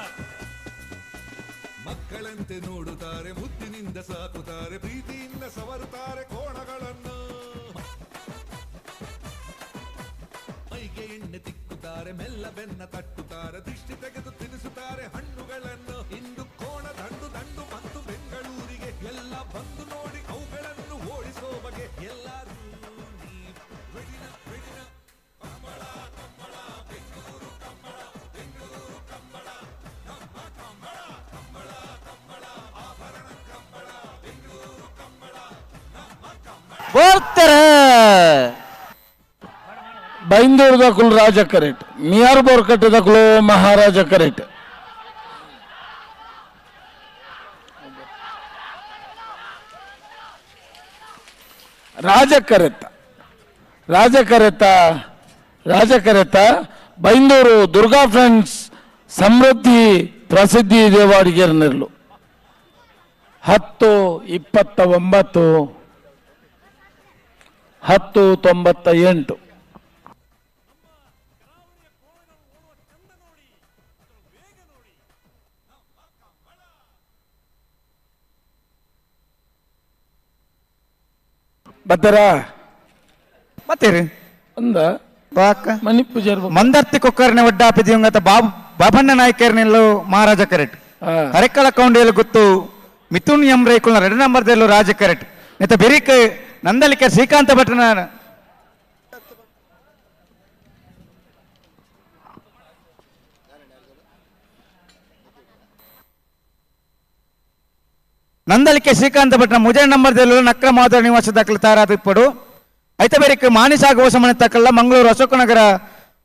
ಮಕ್ಕಳಂತೆ ನೋಡುತ್ತಾರೆ, ಮುದ್ದಿನಿಂದ ಸಾಕುತ್ತಾರೆ, ಪ್ರೀತಿಯಿಂದ ಸವರುತ್ತಾರೆ ಕೋಣಗಳನ್ನು. ಮೈಗೆ ಎಣ್ಣೆ ತಿಕ್ಕುತ್ತಾರೆ, ಮೆಲ್ಲ ಬೆನ್ನ ತಟ್ಟುತ್ತಾರೆ, ದಿಷ್ಟಿ ತೆಗೆದು ತಿನ್ನಿಸುತ್ತಾರೆ ಹಣ್ಣುಗಳನ್ನು. ಇಂದು ಕೋಣ ದಂಡು ದಂಡು ಮತ್ತು ಬೆಂಗಳೂರಿಗೆ ಎಲ್ಲ ಬಂದು ನೋಡಿ ಅವುಗಳನ್ನು ಓಡಿಸೋ ಬಗೆ. ಎಲ್ಲರೂ ರೆಡಿನ ರೆಡಿನ ಕಂಬಳ ಕಂಬಳ ಬೆಂಗಳೂರು ಕಂಬಳ ಬೆಂಗಳೂರು ಕಂಬಳ ನಮ್ಮ ಕಂಬಳ ಕಂಬಳ ಕಂಬಳ ಆಭರಣ ಕಂಬಳ ಬೆಂಗಳೂರು ಕಂಬಳ ನಮ್ಮ ಕಂಬಳ. ಬರ್ತಾರೆ ಬೈಂದೂರು ದಕ್ಕಲು ರಾಜ ಕರೆಟ್, ಮಿಯಾರ್ ಬೋರ್ಕಟ್ ದಕ್ಕಲು ಮಹಾರಾಜ ಕರೆಟ್. ರಾಜಕರೆತ ಬೈಂದೂರು ದುರ್ಗಾ ಫ್ರೆಂಡ್ಸ್ ಸಮೃದ್ಧಿ ಪ್ರಸಿದ್ಧಿ ದೇವಾಡಿಗೆರ ನೆರಳು 10-29 10-98. ಬತ್ತರಾ ಮತ್ತೇರಿ ಅಂದ ಬಾಕ ಮನಿ ಪೂಜಾರ್ ಮಂದರ್ತಿ ಕೊಕ್ಕರ್ನೆ ಒಡ್ಡಾಪಿ ದಿವಂಗತ ಬಾಬಣ್ಣ ನಾಯ್ಕರ್ನೆಲ್ಲು ಮಹಾರಾಜ ಕರೆಟ್ ಹರೆಕ್ಕಳ ಕೌಂಡಿಯಲ್ಲಿ ಗೊತ್ತು ಮಿಥುನ್ ಎಂ ರೈಕುಲ್ನ 2 ನಂಬರ್ದಲ್ಲೂ ರಾಜ ಕರೆಟ್ ನೆತ್ತ ಬೆರಿಕ್ ನಂದಲಿಕೆ ಶ್ರೀಕಾಂತ ಭಟ್ರನ ನಂದಲಿಕೆ ಶ್ರೀಕಾಂತ ಭಟ್ನ ಮುಜೆ ನಂಬರ್ದಲ್ಲೂ ನಕ್ರ ಮಾಧವ ನಿವಾಸ ದಾಖಲು ತಾರಾದಿಪ್ಪಡು ಐತ ಬೇರಿಕ್ ಮಾನಿಸಾಗ ಹೊಸಮನೆ ತಕ್ಕಲ್ಲ ಮಂಗಳೂರು ಅಶೋಕನಗರ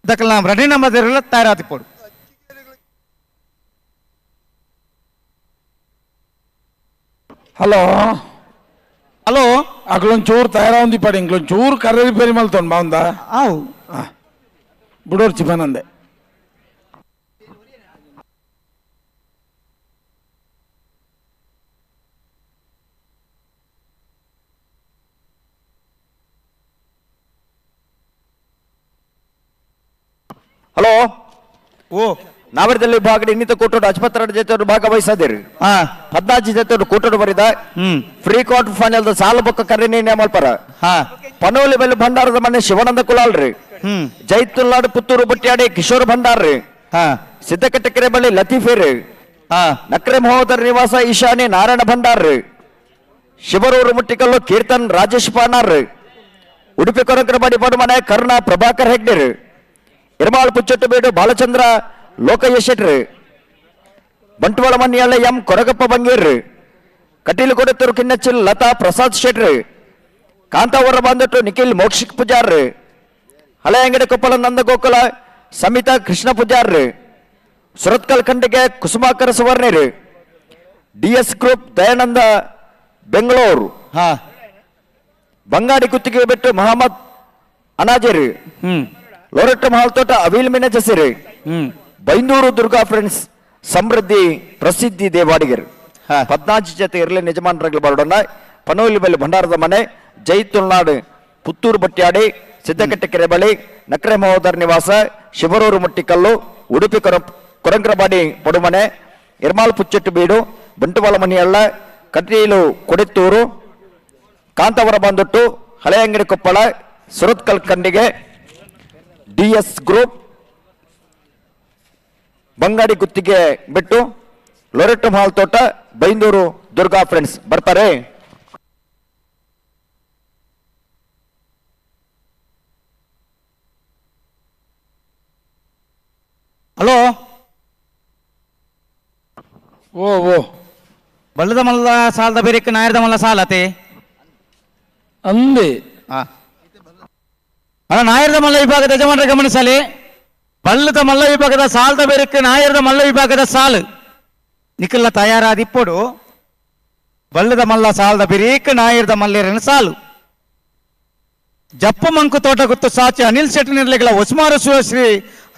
ದಕ್ಕಲ್ಲ 2 ನಂಬರ್ದಲ್ಲ ತಾರಾದಿಪ್ಪಡು. ಹಲೋ ಹಲೋ అక్కడొంచూరు తయారా ఉంది పడి ఇంకొంచూరు కర్రీ రిపేర్ మళ్తుంది బాగుందా ఆవు బుడోరు చిపనందే ಹಲೋ ಓ ನಾವರದಲ್ಲಿ ಭಾಗಡಿ ಇನ್ನಿತ ಕೂಟೋಡು ಅಜ್ಪತ್ತರ ಜೊತೆ ಭಾಗವಹಿಸದಿರಿ 14 ಜೊತೆ ಕೂಟೋಡು ಬರಿದ ಫ್ರೀ ಕ್ವಾರ್ಟರ್ ಫೈನಲ್ ಸಾಲ ಬೊಕ್ಕ ಕರೆನಿ ನೇಮಲ್ಪರ ಪನೋಲಿ ಬೆಲೆ ಭಂಡಾರದ ಮನೆ ಶಿವಾನಂದ ಕುಲಾಲ್ರಿ ಜೈತುಲ್ನಾಡು ಪುತ್ತೂರು ಬಟ್ಟಿಯಾಡಿ ಕಿಶೋರ್ ಭಂಡಾರ್ರಿ ಸಿದ್ದಕಟ್ಟೆ ಕೆರೆ ಬಳಿ ಲತೀಫೇರಿ ನಕ್ರೆ ಮಹೋದರ ನಿವಾಸ ಈಶಾನಿ ನಾರಾಯಣ ಭಂಡಾರ್ರಿ ಶಿವರೂರು ಮುಟ್ಟಿಕಲ್ಲು ಕೀರ್ತನ್ ರಾಜೇಶ್ ಪಾನಾರ್ರಿ ಉಡುಪಿ ಕೊರಕರಬಾಡಿ ಪಡುಮನೆ ಕರುಣಾ ಪ್ರಭಾಕರ್ ಹೆಗ್ಡೆರಿ ಇರ್ಮಾಳ್ ಪುಚ್ಚಟ್ಟು ಬೇಡು ಬಾಲಚಂದ್ರ ಲೋಕಯ್ಯ ಶೆಟ್ರಿ ಬಂಟ್ವಾಳ ಮನ್ಯಾಳ ಎಂ ಕೊರಗಪ್ಪ ಬಂಗೇರ್ರಿ ಕಟೀಲು ಕೊಡತ್ತೂರು ಕಿನ್ನಚ್ಚಿಲ್ ಲತಾ ಪ್ರಸಾದ್ ಶೆಟ್ರಿ ಕಾಂತಾವರ ಬಂದಟ್ಟು ನಿಖಿಲ್ ಮೋಕ್ಷಿಕ್ ಪೂಜಾರ್ರಿ ಹಳೆ ಅಂಗಡಿ ಕೊಪ್ಪಳ ನಂದ ಗೋಕುಲ ಸಮಿತಾ ಕೃಷ್ಣ ಪೂಜಾರ್ರಿ ಸುರತ್ಕಲ್ ಖಂಡಿಗೆ ಕುಸುಮಾಕರ ಸುವರ್ಣಿರಿ DS ಗ್ರೂಪ್ ದಯಾನಂದ ಬೆಂಗಳೂರು ಬಂಗಾಡಿ ಕುತ್ತಿಗೆ ಬಿಟ್ಟು ಮಹಮ್ಮದ್ ಅನಾಜೇರಿ ಲೋರೆಟ್ಟ ಮಹಲ್ ತೋಟ ಅವಿಲ್ ಮಿನಜಸಿರಿ ಬೈಂದೂರು ದುರ್ಗಾ ಫ್ರೆಂಡ್ಸ್ ಸಮೃದ್ಧಿ ಪ್ರಸಿದ್ಧಿ ದೇವಾಡಿಗರು 14 ಜೊತೆ ಇರಲಿ ಯಜಮಾನರಾಗಲಿ ಬರೋಣ ಪನೋಲಿ ಬಳಿ ಭಂಡಾರದ ಮನೆ ಜೈತುಲ್ನಾಡು ಪುತ್ತೂರು ಬಟ್ಟಿಯಾಡಿ ಸಿದ್ದಕಟ್ಟೆ ಕೆರೆ ಬಳಿ ನಕ್ರೆ ಮಹೋದರ್ ನಿವಾಸ ಶಿವರೂರು ಮುಟ್ಟಿಕಲ್ಲು ಉಡುಪಿ ಕೊರಂಗ್ರಬಾಡಿ ಪಡುಮನೆ ಇರ್ಮಾಲ್ ಪುಚ್ಚೆಟ್ಟು ಬೀಡು ಬಂಟುವಾಳ ಮನಿಯಳ್ಳ ಕಟೀಲು ಕೊಡೆತ್ತೂರು ಕಾಂತಾವರ ಬಂದೊಟ್ಟು ಹಳೆ ಅಂಗಡಿ ಕೊಪ್ಪಳ ಸುರತ್ಕಲ್ ಖಂಡಿಗೆ DS ಗ್ರೂಪ್ ಬಂಗಾಡಿ ಗುತ್ತಿಗೆ ಬಿಟ್ಟು ಲೊರೆಟ್ಟು ಮಾಲ್ ತೋಟ ಬೈಂದೂರು ದುರ್ಗಾ ಫ್ರೆಂಡ್ಸ್ ಬರ್ತಾರೆ. ಹಲೋ ಓ ಬಲ್ಲದ ಮಲ್ಲ ಸಾಲದ ಬೇರೆಕ್ಕೆ ನಾಯರದ ಮಲ್ಲ ಸಾಲತೆ ಅಂದೆ ಅಲ್ಲ ನಾಯರದ ಮಲ್ಲ ವಿಭಾಗದ ಯಜಮಾನರ ಗಮನಿಸಲಿ ಬಲ್ಲದ ಮಲ್ಲ ವಿಭಾಗದ ಸಾಲದ ಬೇರೆಕ್ಕೆ ನಾಯರದ ಮಲ್ಲ ವಿಭಾಗದ ಸಾಲು ನಿಖಿಲ ತಯಾರಾದಿಪ್ಪಡು ಬಲ್ಲದ ಮಲ್ಲ ಸಾಲದ ಬೇರೇಕ ನಾಯರದ ಮಲ್ಲೇರನ ಸಾಲು ಜಪ್ಪ ಮಂಕು ತೋಟ ಗೊತ್ತು ಸಾಚಿ ಅನಿಲ್ ಶೆಟ್ಟಿ ನಿರ್ಲೆಗಲ ಒಸ್ಮಾರ ಶ್ರೀ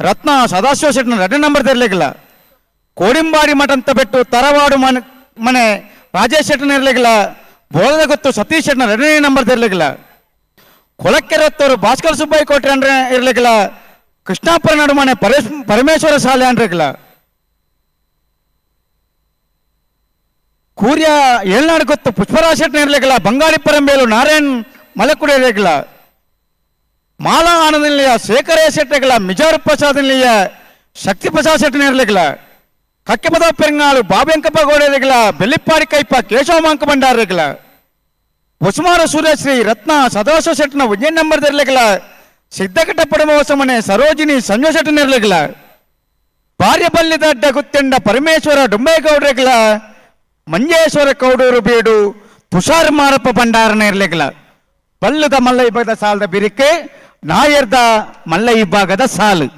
ರತ್ನ ಸದಾಶಿವ ಶೆಟ್ಟಿನ 2 ನಂಬರ್ ತೆರಲೆಗಲ ಕೋಡಿಂಬಾಡಿ ಮಠ ಅಂತ ಬಿಟ್ಟು ತರವಾಡು ಮನೆ ರಾಜೇಶ್ ಶೆಟ್ಟಿ ನಿರ್ಲೆಗಲ ಬೋಳದ ಗೊತ್ತು ಸತೀಶ್ ಶೆಟ್ಟಿನ 2ನೇ ನಂಬರ್ ತೆರಲೆಗಲ ಕೊಳಕ್ಕೆರತ್ತವರು ಭಾಸ್ಕರ್ ಸುಬ್ಬಯ್ಯ ಕೋಟೆ ಅಂದ್ರೆ ಇರ್ಲಿಕ್ಕಲ್ಲ ಕೃಷ್ಣಾಪುರ ನಡುಮನೆ ಪರಮೇಶ್ವರ ಶಾಲೆ ಅಂದ್ರಿಗಲ್ಲ ಕೂರ್ಯ ಏಳ್ನಾಡು ಗೊತ್ತು ಪುಷ್ಪರಾಜ್ ಶೆಟ್ಟಿ ಇರ್ಲಿಕ್ಕಲ್ಲ ಬಂಗಾಳಿ ಪರಂಬೇಲು ನಾರಾಯಣ್ ಮಲಕುಡಿ ಇರ್ಲಿಕ್ಕಲ್ಲ ಮಾಲಾ ಆನಂದ ನಿಲಯ ಶೇಖರೇ ಶೆಟ್ಟಿಗಲ ಮಿಜಾರ್ ಪ್ರಸಾದ್ ನಿಲಯ ಶಕ್ತಿ ಪ್ರಸಾದ್ ಶೆಟ್ಟಿ ಇರ್ಲಿಕ್ಕಲ್ಲ ಕಕ್ಕೆಪದ ಪೆರಂಗಾಳು ಬಾಬೆಂಕಪ್ಪ ಗೋಡೆ ಇರ್ಲಿಕ್ಕಲ್ಲ ಬೆಲ್ಲಿಪ್ಪಾಡಿ ಕೈಪ ಕೇಶವ ಮಾಂಕ ಭಂಡಾರ ಇರ್ಲಿಕ್ಕಲ್ಲ ಉಸ್ಮಾರ ಸೂರ್ಯಶ್ರೀ ರತ್ನ ಸದಾಶಿವ ಶೆಟ್ಟಿನ 1 ನಂಬರ್ ಇರ್ಲಿಕ್ಕಲ್ಲ ಸಿದ್ದಕಟ್ಟ ಪಡಮವಸ ಮನೆ ಸರೋಜಿನಿ ಸಂಜು ಶೆಟ್ಟಿನ ಇರ್ಲಿಕ್ಕಲ್ಲ ಭಾರ್ಯ ಬಲ್ಲಿದ ಅಡ್ಡ ಗುತ್ತೆಂಡ ಪರಮೇಶ್ವರ ಡುಂಬೇಗೌಡ್ರಿಗಲ ಮಂಜೇಶ್ವರ ಕೌಡೂರು ಬೀಡು ತುಷಾರ್ ಮಾರಪ್ಪ ಭಂಡಾರನ ಇರ್ಲಿಕ್ಕಲ್ಲ ಬಲ್ಲದ ಮಲ್ಲ ವಿಭಾಗದ ಸಾಲದ ಬಿರಿಕೆ ನಾಯರ್ದ ಮಲ್ಲ ವಿಭಾಗದ ಸಾಲು.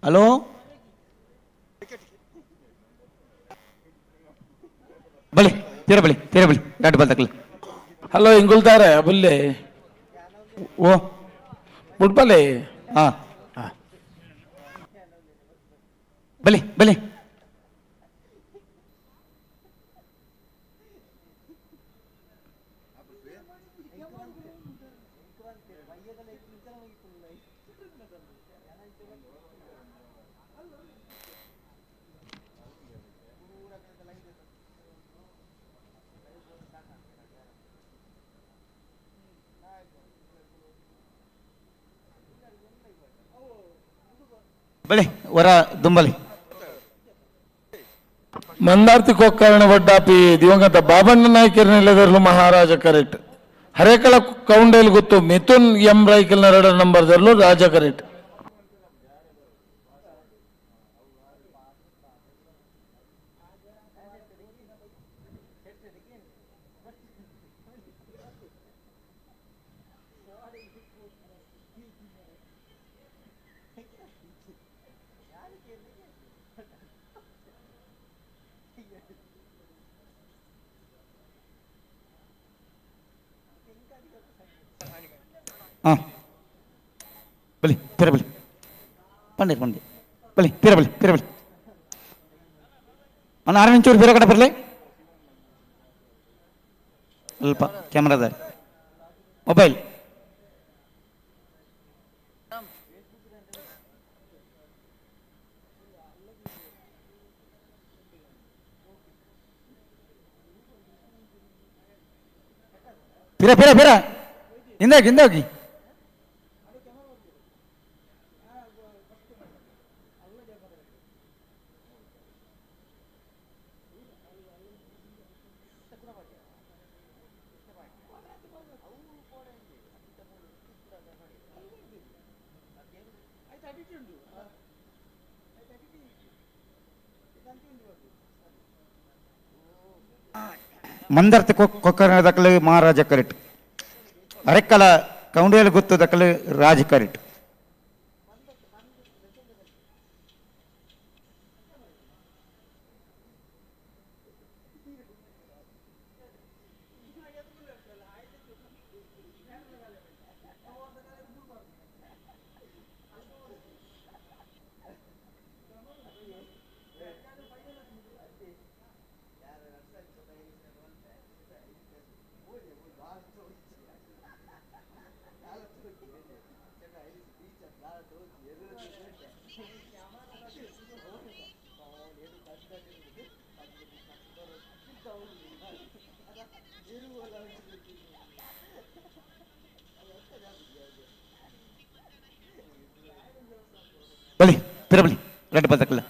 ಹಲೋ, ಬಲಿ ತೀರ ಬಲಿ ದಾಟ್ ಬಲ್ತಕ್ಲಿ. ಹಲೋ ಇಂಗುಲ್ತಾರೆ ಬುಲ್ಲೆ ಓ ಬುಡ್ಬಲೆ ಹಾ ಬಲಿ ಬಲಿ ವರ ದುಂಬಲಿ. ಮಂದಾರ್ತಿ ಕೊಕ್ಕರಣ ವಡ್ಡಾಪಿ ದಿವಂಗತ ಬಾಬಣ್ಣ ನಾಯ್ಕರ ನೆಲೆದರ್ಲು ಮಹಾರಾಜ ಕರೆಕ್ಟ್ ಹರೇಕಳ ಕೌಂಡೇಲ್ ಗೊತ್ತು ಮಿಥುನ್ ಎಂ ರೈಕಲ್ 2 ನಂಬರ್ದರ್ಲು ರಾಜ ಕರೆಕ್ಟ್. ಹಾಂ ಬಲಿ ತೀರ ಬಲಿ ಪಂಡಿ ಬಲಿ ತೀರ ಬಲಿ ಅವನು 6 ಇಂಚೂರು ಬೇರೆ ಕಡೆ ಬರಲಿ. ಸ್ವಲ್ಪ ಕ್ಯಾಮ್ರಾದ ಮೊಬೈಲ್ ತೀರ ಹಿಂದೆ ಹೋಗಿ. ಮಂದರ್ತಿ ಕೊಕ್ಕರ ದಕ್ಕಲು ಮಹಾರಾಜ ಕರೆಕ್ಟ್ ಅರೆಕ್ಕಲ ಕೌಂಡಿಯಲ್ಲಿ ಗೊತ್ತು ದಕ್ಕಲು ರಾಜ ಕರೆಕ್ಟ್. ಬಲಿ ಪಿರಬಲಿ ರೆಡ್ ಬದಕಲ್ಲ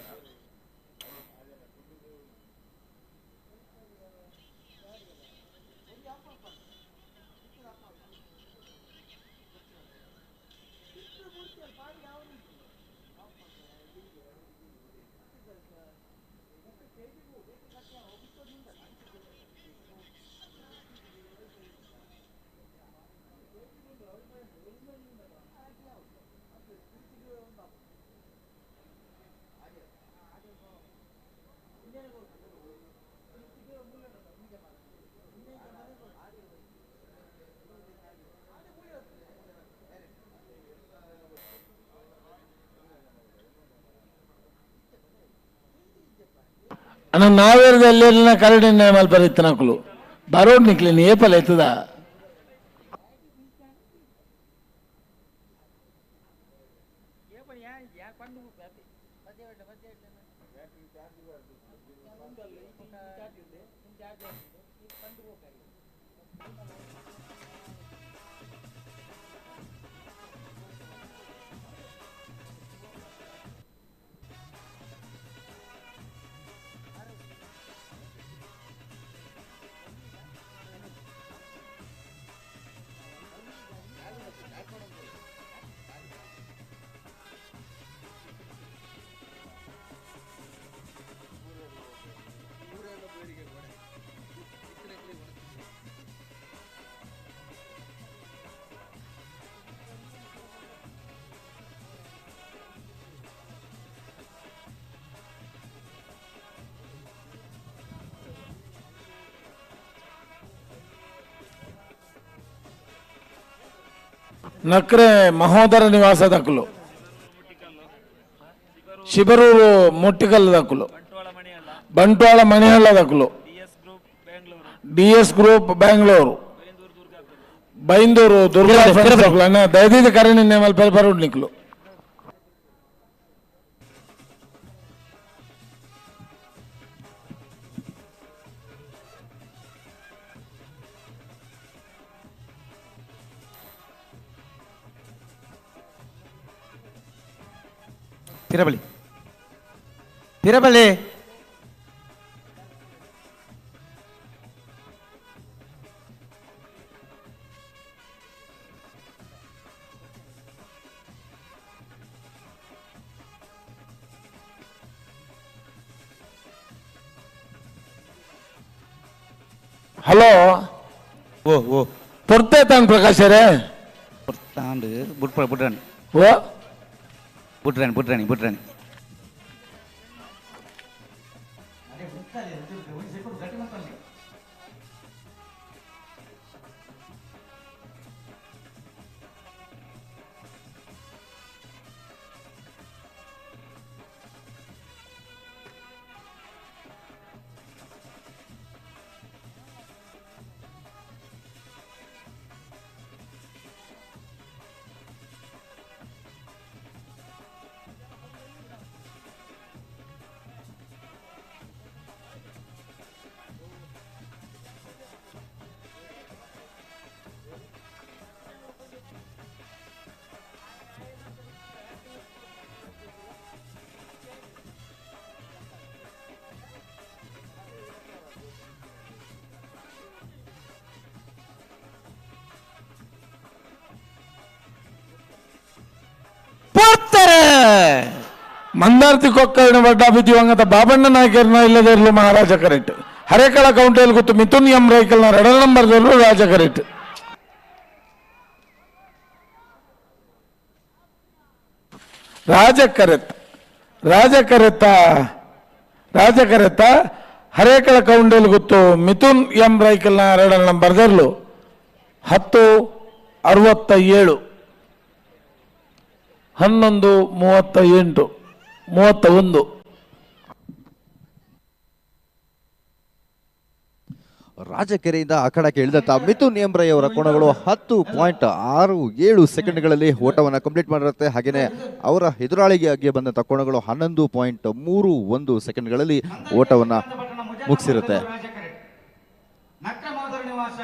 అన్న నావేరు వెళ్ళిన కరెంట్ నియమాలు పరిత్తనకులు బరోడ్ నిక్లిని ఏ పలు ఎత్తుదా ನಕ್ರೆ ಮಹೋದರ ನಿವಾಸ ದಕ್ಕಲು ಶಿಬರೂರು ಮುಟ್ಟಿಕಲ್ ದಕ್ಕಲು ಬಂಟ್ವಾಳ ಮಣಿಹಳ್ಳ ದಕ್ಕಲು DS ಗ್ರೂಪ್ ಬೆಂಗಳೂರು ಬೈಂದೂರು ದುರ್ಗಾ ದಕ್ಕಲು ದಯದೀದ ಕರೆಂಟ್ ನಿಯಮಾలు ಪೆರಪರೋಡ್ ನಿಕ್ಲು ಪಿರಬಲಿ ಪಿರಬಲಿ ಹಲೋ ಓ ಪೊರ್ತೆ ತಾನ್ ಪ್ರಕಾಶರೇ ತಾಂಡು ಬುಟ್ರಾಣಿ ಓ ಬುಟ್ರಾಣಿ ಮಂದಾರ್ತಿ ಕೊಕ್ಕಳಿನ ಬಡ್ಡಾಪಿ ದಿವಂಗತ ಬಾಬಣ್ಣ ನಾಯಕರನ್ನ ಇಲ್ಲದಿರಲು ಮಹಾರಾಜ ಕರೆಕ್ಟ್ ಹರೇಕಳ ಕೌಂಟೇಲ್ ಗೊತ್ತು ಮಿಥುನ್ ಎಂ ರೈಕಲ್ನ 2 ನಂಬರ್ದಲ್ಲೂ ರಾಜ ಕರೆಕ್ಟ್ ರಾಜಕರೆತ್ತ ಹರೇಕಳ ಕೌಂಟೇಲ್ ಗೊತ್ತು ಮಿಥುನ್ ಎಂ ರೈಕಲ್ನ 2 ನಂಬರ್ದಲ್ಲೂ 10:67 11:38 31 ರಾಜಕೆರೆಯಿಂದ ಅಖಾಡಕ್ಕೆ ಇಳಿದಂತ ಮಿಥುನ್ ಎಂಬ್ರೈ ಅವರ ಕೋಣಗಳು 10.67 ಸೆಕೆಂಡ್ಗಳಲ್ಲಿ ಓಟವನ್ನು ಕಂಪ್ಲೀಟ್ ಮಾಡಿರುತ್ತೆ. ಹಾಗೆಯೇ ಅವರ ಎದುರಾಳಿಗೆ ಬಂದಂತ ಕೋಣಗಳು 11.31 ಸೆಕೆಂಡ್ಗಳಲ್ಲಿ ಓಟವನ್ನು ಮುಗಿಸಿರುತ್ತೆ. ನಕ್ರ ಮಹೋದರ ನಿವಾಸ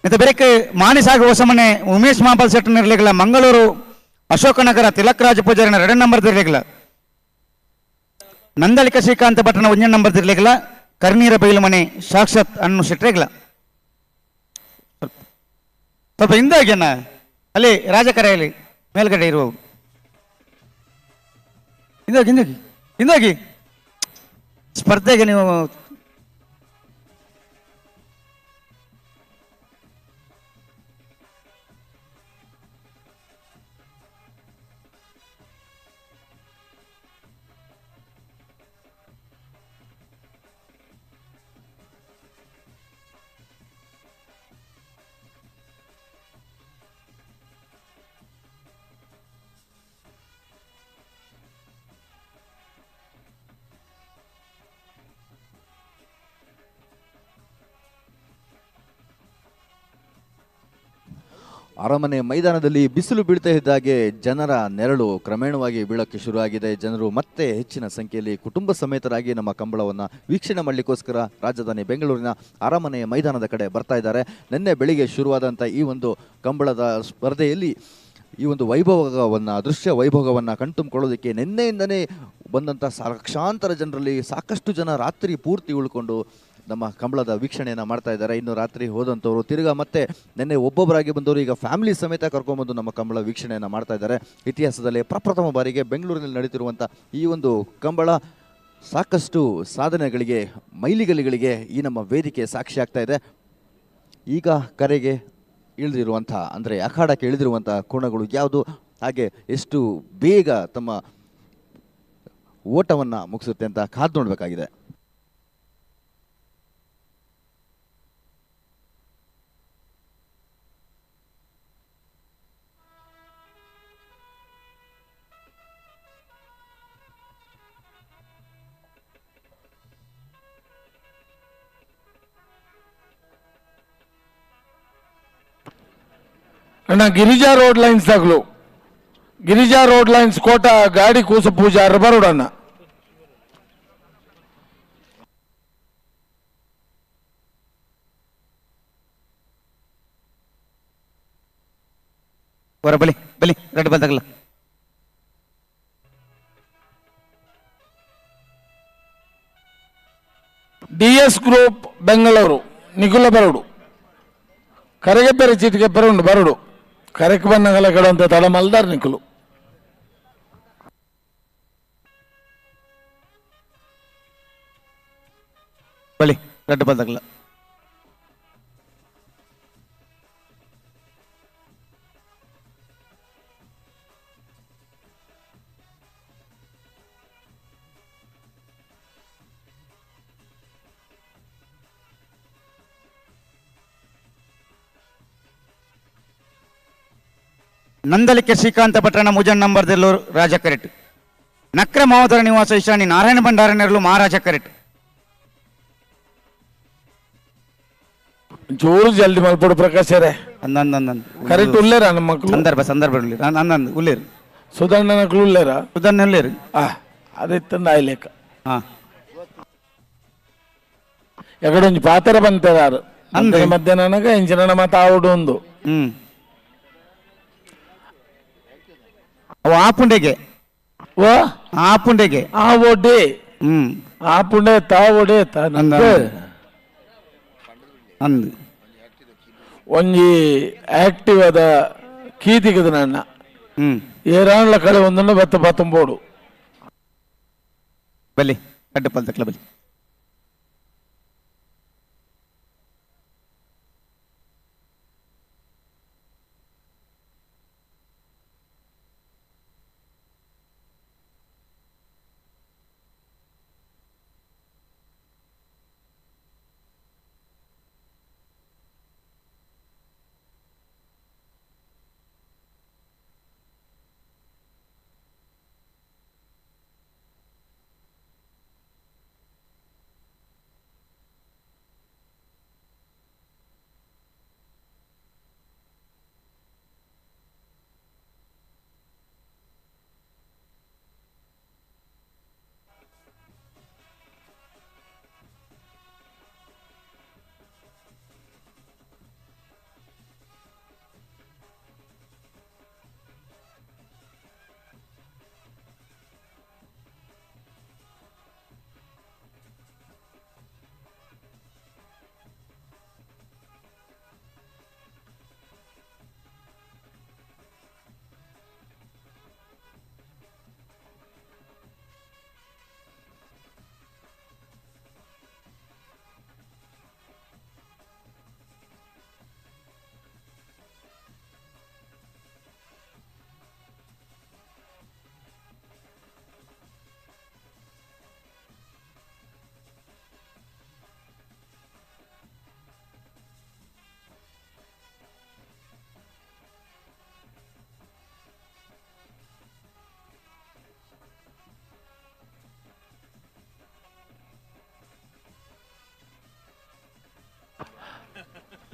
ನೆತ್ತ ಬೆರಕ್ ಮಾನಿಸಾಗ ಹೊಸಮನೆ ಉಮೇಶ್ ಮಾಂಪಲ್ ಸೆಟ್ ನಿರ್ಲಿಗಲ ಮಂಗಳೂರು ಅಶೋಕನಗರ ತಿಲಕ್ ರಾಜ ಪೂಜಾರಿನ 2 ನಂಬರ್ ತಿರ್ಲಿಗಲ ನಂದಳಿಕ ಶ್ರೀಕಾಂತ ಭಟ್ನ 1 ನಂಬರ್ ತಿರ್ಲಿಗಲ ಕರ್ನೀರ ಬೈಲು ಮನೆ ಸಾಕ್ಷಾತ್ ಅನ್ನು ಸಿಟ್ರೆಗಲ ಸ್ವಲ್ಪ ಹಿಂದಾಗ್ಯನ ಅಲ್ಲಿ ರಾಜಕರೆಯಲ್ಲಿ ಮೇಲ್ಗಡೆ ಇರುವವು ಹಿಂದಾಗಿ ಹಿಂದಾಗಿ ಹಿಂದಾಗಿ ಸ್ಪರ್ಧೆಗೆ ನೀವು ಅರಮನೆ ಮೈದಾನದಲ್ಲಿ ಬಿಸಿಲು ಬೀಳ್ತಾ ಇದ್ದಾಗೆ ಜನರ ನೆರಳು ಕ್ರಮೇಣವಾಗಿ ಬೀಳಕ್ಕೆ ಶುರುವಾಗಿದೆ. ಜನರು ಮತ್ತೆ ಹೆಚ್ಚಿನ ಸಂಖ್ಯೆಯಲ್ಲಿ ಕುಟುಂಬ ಸಮೇತರಾಗಿ ನಮ್ಮ ಕಂಬಳವನ್ನು ವೀಕ್ಷಣೆ ಮಾಡಲಿಕ್ಕೋಸ್ಕರ ರಾಜಧಾನಿ ಬೆಂಗಳೂರಿನ ಅರಮನೆ ಮೈದಾನದ ಕಡೆ ಬರ್ತಾ ಇದ್ದಾರೆ. ನಿನ್ನೆ ಬೆಳಿಗ್ಗೆ ಶುರುವಾದಂಥ ಈ ಒಂದು ಕಂಬಳದ ಸ್ಪರ್ಧೆಯಲ್ಲಿ ಈ ಒಂದು ವೈಭವವನ್ನು ದೃಶ್ಯ ವೈಭವವನ್ನು ಕಣ್ತುಂಬಿಕೊಳ್ಳೋದಕ್ಕೆ ನಿನ್ನೆಯಿಂದನೇ ಬಂದಂಥ ಲಕ್ಷಾಂತರ ಜನರಲ್ಲಿ ಸಾಕಷ್ಟು ಜನ ರಾತ್ರಿ ಪೂರ್ತಿ ಉಳ್ಕೊಂಡು ನಮ್ಮ ಕಂಬಳದ ವೀಕ್ಷಣೆಯನ್ನು ಮಾಡ್ತಾ ಇದ್ದಾರೆ. ಇನ್ನು ರಾತ್ರಿ ಹೋದಂಥವ್ರು ತಿರ್ಗಾ ಮತ್ತೆ ನಿನ್ನೆ ಒಬ್ಬೊಬ್ಬರಾಗಿ ಬಂದವರು ಈಗ ಫ್ಯಾಮಿಲಿ ಸಮೇತ ಕರ್ಕೊಂಡ್ಬಂದು ನಮ್ಮ ಕಂಬಳ ವೀಕ್ಷಣೆಯನ್ನು ಮಾಡ್ತಾ ಇದ್ದಾರೆ. ಇತಿಹಾಸದಲ್ಲೇ ಪ್ರಪ್ರಥಮ ಬಾರಿಗೆ ಬೆಂಗಳೂರಿನಲ್ಲಿ ನಡೀತಿರುವಂಥ ಈ ಒಂದು ಕಂಬಳ ಸಾಕಷ್ಟು ಸಾಧನೆಗಳಿಗೆ ಮೈಲಿಗಲ್ಲುಗಳಿಗೆ ಈ ನಮ್ಮ ವೇದಿಕೆ ಸಾಕ್ಷಿ ಆಗ್ತಾ ಇದೆ. ಈಗ ಕರೆಗೆ ಇಳಿದಿರುವಂಥ ಅಂದರೆ ಅಖಾಡಕ್ಕೆ ಇಳಿದಿರುವಂಥ ಕೋಣಗಳು ಯಾವುದು, ಹಾಗೆ ಎಷ್ಟು ಬೇಗ ತಮ್ಮ ಓಟವನ್ನು ಮುಗಿಸುತ್ತೆ ಅಂತ ಕಾದು ನೋಡಬೇಕಾಗಿದೆ. ಅಣ್ಣ ಗಿರಿಜಾ ರೋಡ್ ಲೈನ್ಸ್ ತಗಲು, ಗಿರಿಜಾ ರೋಡ್ ಲೈನ್ಸ್ ಕೋಟ ಗಾಡಿ ಕೂಸು ಪೂಜಾರ ಬರೋಡಣ್ಣ. ಬರ ಬಲಿ ಬಲಿ ರೆಡ್ ಬಂದಾಗಲ್ಲ ಡಿಎಸ್ ಗ್ರೂಪ್ ಬೆಂಗಳೂರು ನಿಗುಲ ಬರೋಡು ಕರೆಗೆ ಬೇರೆ ಚೀಟಿಗೆ ಬರೋಡು ಬರೋಡು ಕರೆಕ್ ಬನ್ನಗಲ ಕಡುವಂತ ತಡ ಮಲ್ದಾರ್ ನಿಕ್ಕಲು ಬಲಿ ರೆಡ್ ಬಂದಾಗಲ್ಲ ನಂದಲಿಕೆ ಶ್ರೀಕಾಂತ ಪಟ್ಟಣ ಮುಜನ್ ನಂಬರ್ ದೆಲ್ಲೂರು ರಾಜ ಕರೆಟ್ ನಕ್ರ ಮಾವತರ ನಿವಾಸ ಇಶಾನಿ ನಾರಾಯಣ ಭಂಡಾರ ನೆರಳು ಮಹಾರಾಜ ಕರೆಟ್ ಚೂರು ಜಲ್ದಿ ಮಲ್ಪಡು ಪ್ರಕಾಶ್ ರೇ ಅಂದಂದಂದಂದ್ ಕರೆಕ್ಟ್ ಉಳ್ಳೇರ ನಮ್ಮ ಮಕ್ಕಳು ಸಂದರ್ಭ ಉಳ್ಳೇರು ಅಂದಂದು ಉಳ್ಳೇರು ಸುಧಣ್ಣ ಮಕ್ಕಳು ಉಳ್ಳೇರ ಸುಧನ್ ಉಳ್ಳೇರು ಅದಿತ್ತಂದ ಆಯ್ಲೇಕ ಹಾಂ ಎಕಡೊಂದು ಪಾತ್ರ ಬಂತಾರು ಅಂದ್ರೆ ಮಧ್ಯಾಹ್ನನಾಗ ಇಂಜಿನ ಮಾತಾಡು ಒಂದು ಅವು ಆಪುಂಡೆಗೆ ಆಪುಂಡೆಗೆ ಆ ಒಡ್ಡೆ ಆ ಪುಂಡೆ ತಾ ಒಡೆ ಅಂದು ಒಂಜಿ ಆಕ್ಟಿವ್ ಆದ ಕೀತಿಗದ ನನ್ನ ಏರಾಣ್ಲ ಕಳೆ ಒಂದನ್ನು ಬತ್ತ ಬತ್ತಂಬೋಡು ಬಲಿ ಅಡ್ಡ ಪಲ್ತಕ್ಲ ಬಲಿ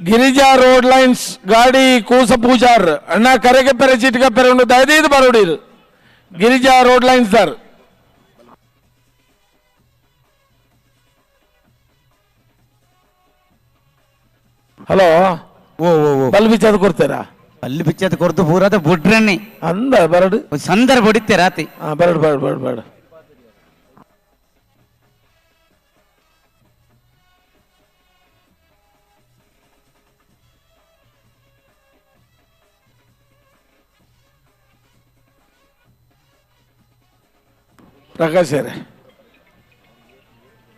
ಗಿರಿಜಾ ರೋಡ್ ಲೈನ್ಸ್ ಗಾಡಿ ಕೂಸ ಪೂಜಾರ್ ಅಣ್ಣ ಕರೆಗೆ ಪೆರೆ ಚೀಟಿಗೆ ಪೆರೆ ಉಂಡು ದಯದೀದು ಬರೋಡಿರು ಗಿರಿಜಾ ರೋಡ್ ಲೈನ್ಸ್ ದಾರ್ ಹಲೋ ಓ ಓ ಓ ಬಲ್ ಬಿಚ್ಚದು ಕೊಡ್ತೀರಾ ಅಲ್ಲಿ ಬಿಚ್ಚದ ಕೊರ್ದು ಪೂರದ ಬುಡ್ರಣ್ಣಿ ಅಂದ ಬರಡು ಸಂದರ್ ಬಡಿತೆ ರಾತಿ ಬರಡು ಬರಡು ಬರಡು ಬರಡು ಪ್ರಕಾಶ್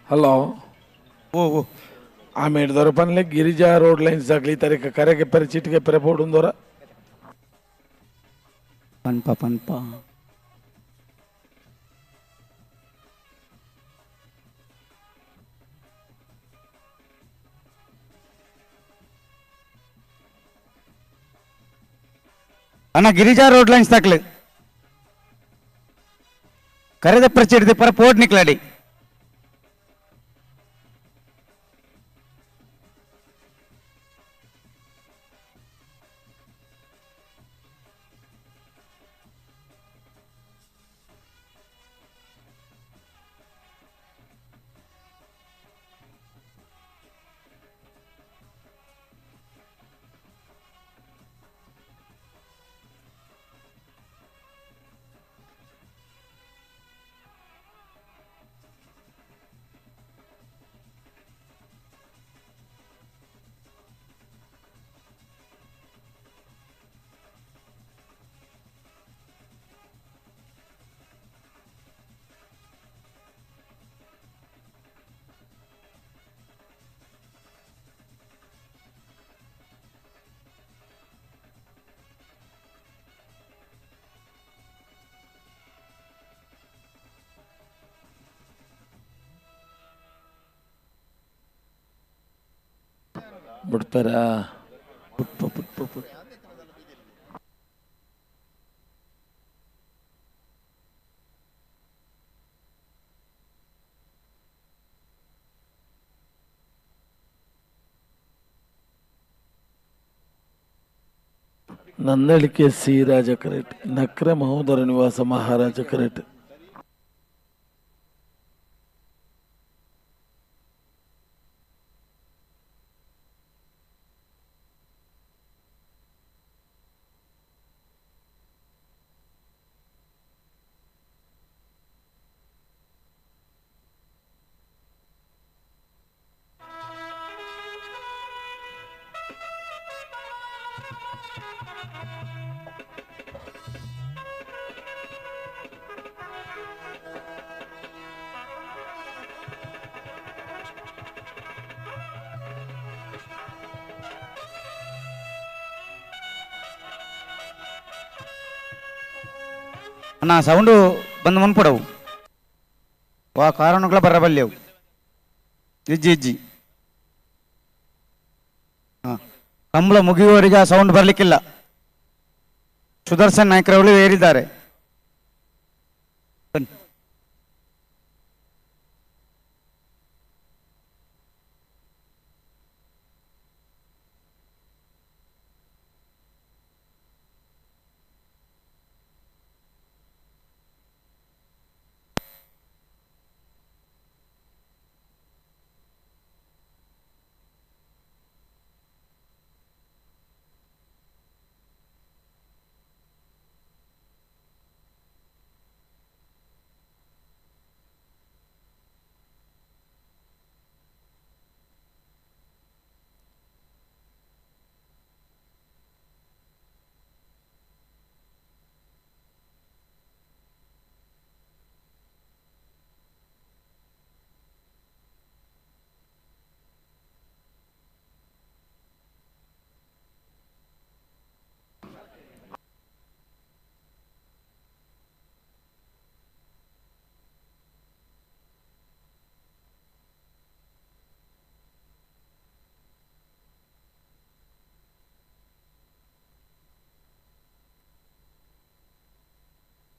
ಹಲೋ ಓ ಓ ಆమె ಹಿಡ್ದವ್ರ ಪನ್ಲೆ ಗಿರಿಜಾ ರೋಡ್ ಲೈನ್ಸ್ ಆಗ್ಲಿ ತರೀಕ ಕರೆಗೆ ಪೆರೆ ಚೀಟಿಗೆ ಪೆರೆ ಪೋಡುಂದವ್ರ ಪನ್ಪ ಪನ್ಪ ಅಣ್ಣ ಗಿರಿಜಾ ರೋಡ್ ಲೈನ್ಸ್ ತಾಕ್ಲೆ ಕರೆದ ಪ್ರಚಿಡಿದೆ ಪರ ಪೋಟ್ ನಿಕ್ಲಾಡಿ ಬಿಡ್ತಾರ ನಂದಳಿಕೆ ಸಿ ರಾಜ ಕರೆಟ್ ನಕ್ರ ಮಹೋದರ ನಿವಾಸ ಮಹಾರಾಜ ಕರೆಟ್ ಅಣ್ಣ ಸೌಂಡು ಬಂದು ಮನ್ಪಡವು ವಾ ಕಾರಣಗಳ ಬರಬಲ್ಲೆವು ಇಜ್ಜಿ ಇಜ್ಜಿ ಕಂಬಳ ಮುಗಿಯುವವರೆಗೆ ಆ ಸೌಂಡ್ ಬರಲಿಕ್ಕಿಲ್ಲ ಸುದರ್ಶನ್ ನಾಯ್ಕರವರು ಏರಿದ್ದಾರೆ ಬನ್ನಿ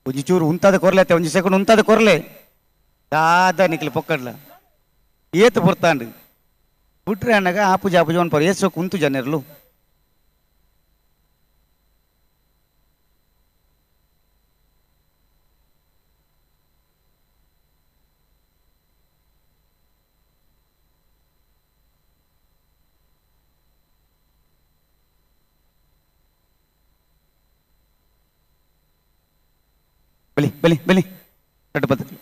ಒಂಜಿ ಚೂರು ಉಂತಾದ ಕೊರ್ಲೆತ್ತೆ ಒಂಜಿ ಸೆಕೆಂಡ್ ಉಂತಾದ ಕೊರ್ಲೆ ದಾದ ನಿಕ್ಲಿ ಪೊಕ್ಕಡ್ಲ ಏತು ಪೊರ್ತಾಂಡು ಬಿಟ್ರೆ ಅಣ್ಣಗ ಆಪುಜ ಆಪುಜ ಒಂದು ಪರ ಎಷ್ಟು ಕುಂತು ಜನರ್ಲು ಬಲಿ ಬಲಿ ಬಲಿ ಕಟ್ಟು ಪದ್ಧತಿ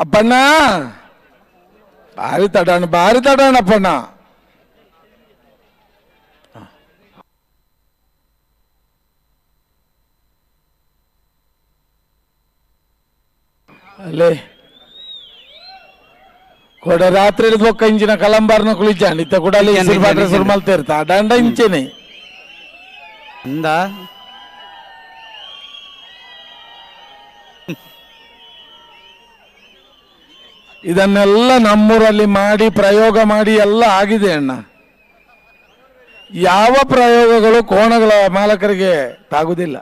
ಅಪ್ಪಣ್ಣ ಭಾರಿ ತಡಾಣ ಅಪ್ಪಣ್ಣ. ಅಲ್ಲೇ ಕೊಡ ರಾತ್ರಿ ಹಿಡಿದು ಇಂಚಿನ ಕಲಂಬಾರ್ನ ಕುಳಿಚಾಂಡಿ ಇತ್ತ ಕೂಡ ಸುರ್ಮಲ್ತಾ ಇರ್ತಾ ಅಡಾಂಡ ಇಂಚೆನೆ ಅಂದ ಇದನ್ನೆಲ್ಲ ನಮ್ಮೂರಲ್ಲಿ ಮಾಡಿ ಪ್ರಯೋಗ ಮಾಡಿ ಎಲ್ಲ ಆಗಿದೆ ಅಣ್ಣ. ಯಾವ ಪ್ರಯೋಗಗಳು ಕೋಣಗಳ ಮಾಲಕರಿಗೆ ತಾಗುದಿಲ್ಲ.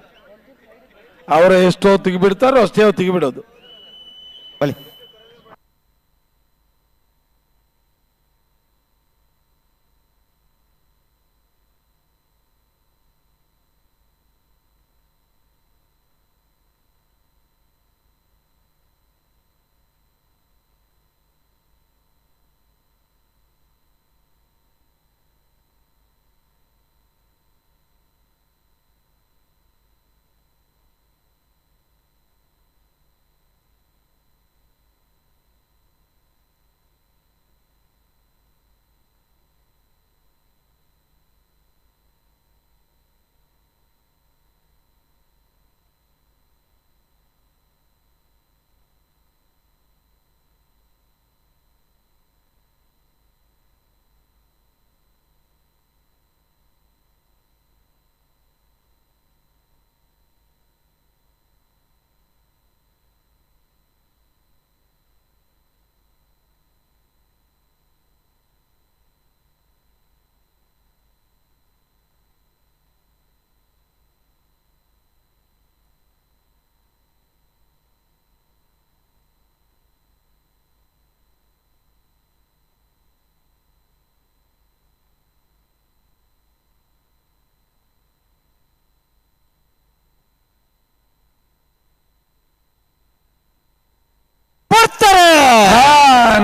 ಅವರು ಎಷ್ಟು ಹೊತ್ತಿಗೆ ಬಿಡ್ತಾರೋ ಅಷ್ಟೇ ಹೊತ್ತಿಗೆ ಬಿಡೋದು. ಬಲಿ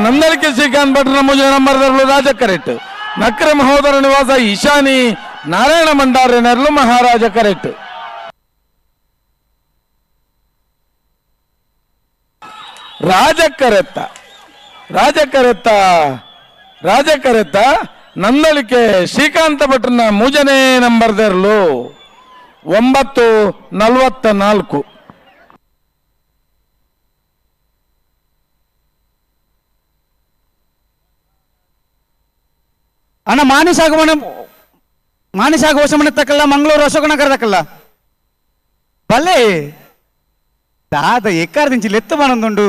ನಂದಳಿಕೆ ಶ್ರೀಕಾಂತ್ ಭಟ್ರ ಮುಜೆ ನಂಬರ್ದರ್ಲು ರಾಜ ಕರೆಕ್ಟ್ ನಕ್ರೆ ಮಹೋದರ ನಿವಾಸ ಈಶಾನಿ ನಾರಾಯಣ ಮಂಡಾರ್ಯನರ್ಲು ಮಹಾರಾಜ ಕರೆಕ್ಟ್ ರಾಜಕರೆತ್ತ ನಂದಳಿಕೆ ಶ್ರೀಕಾಂತ ಭಟ್ರನ ಮೂಜನೇ ನಂಬರ್ದರ್ಲು 9:44. ಅಣ್ಣ ಮಾನಿಸಾಗ ಹೊಸಮನೆ ತಕ್ಕಲ್ಲ ಮಂಗಳೂರು ಅಶೋಕನಗರ ತಕ್ಕಲ್ಲ ಬಲ್ಲೆ ದಾದ ಎಕ್ಕಾರ್ದಿಂಚಿ ಲೆತ್ತು ಬಾನೊಂದುಂಡು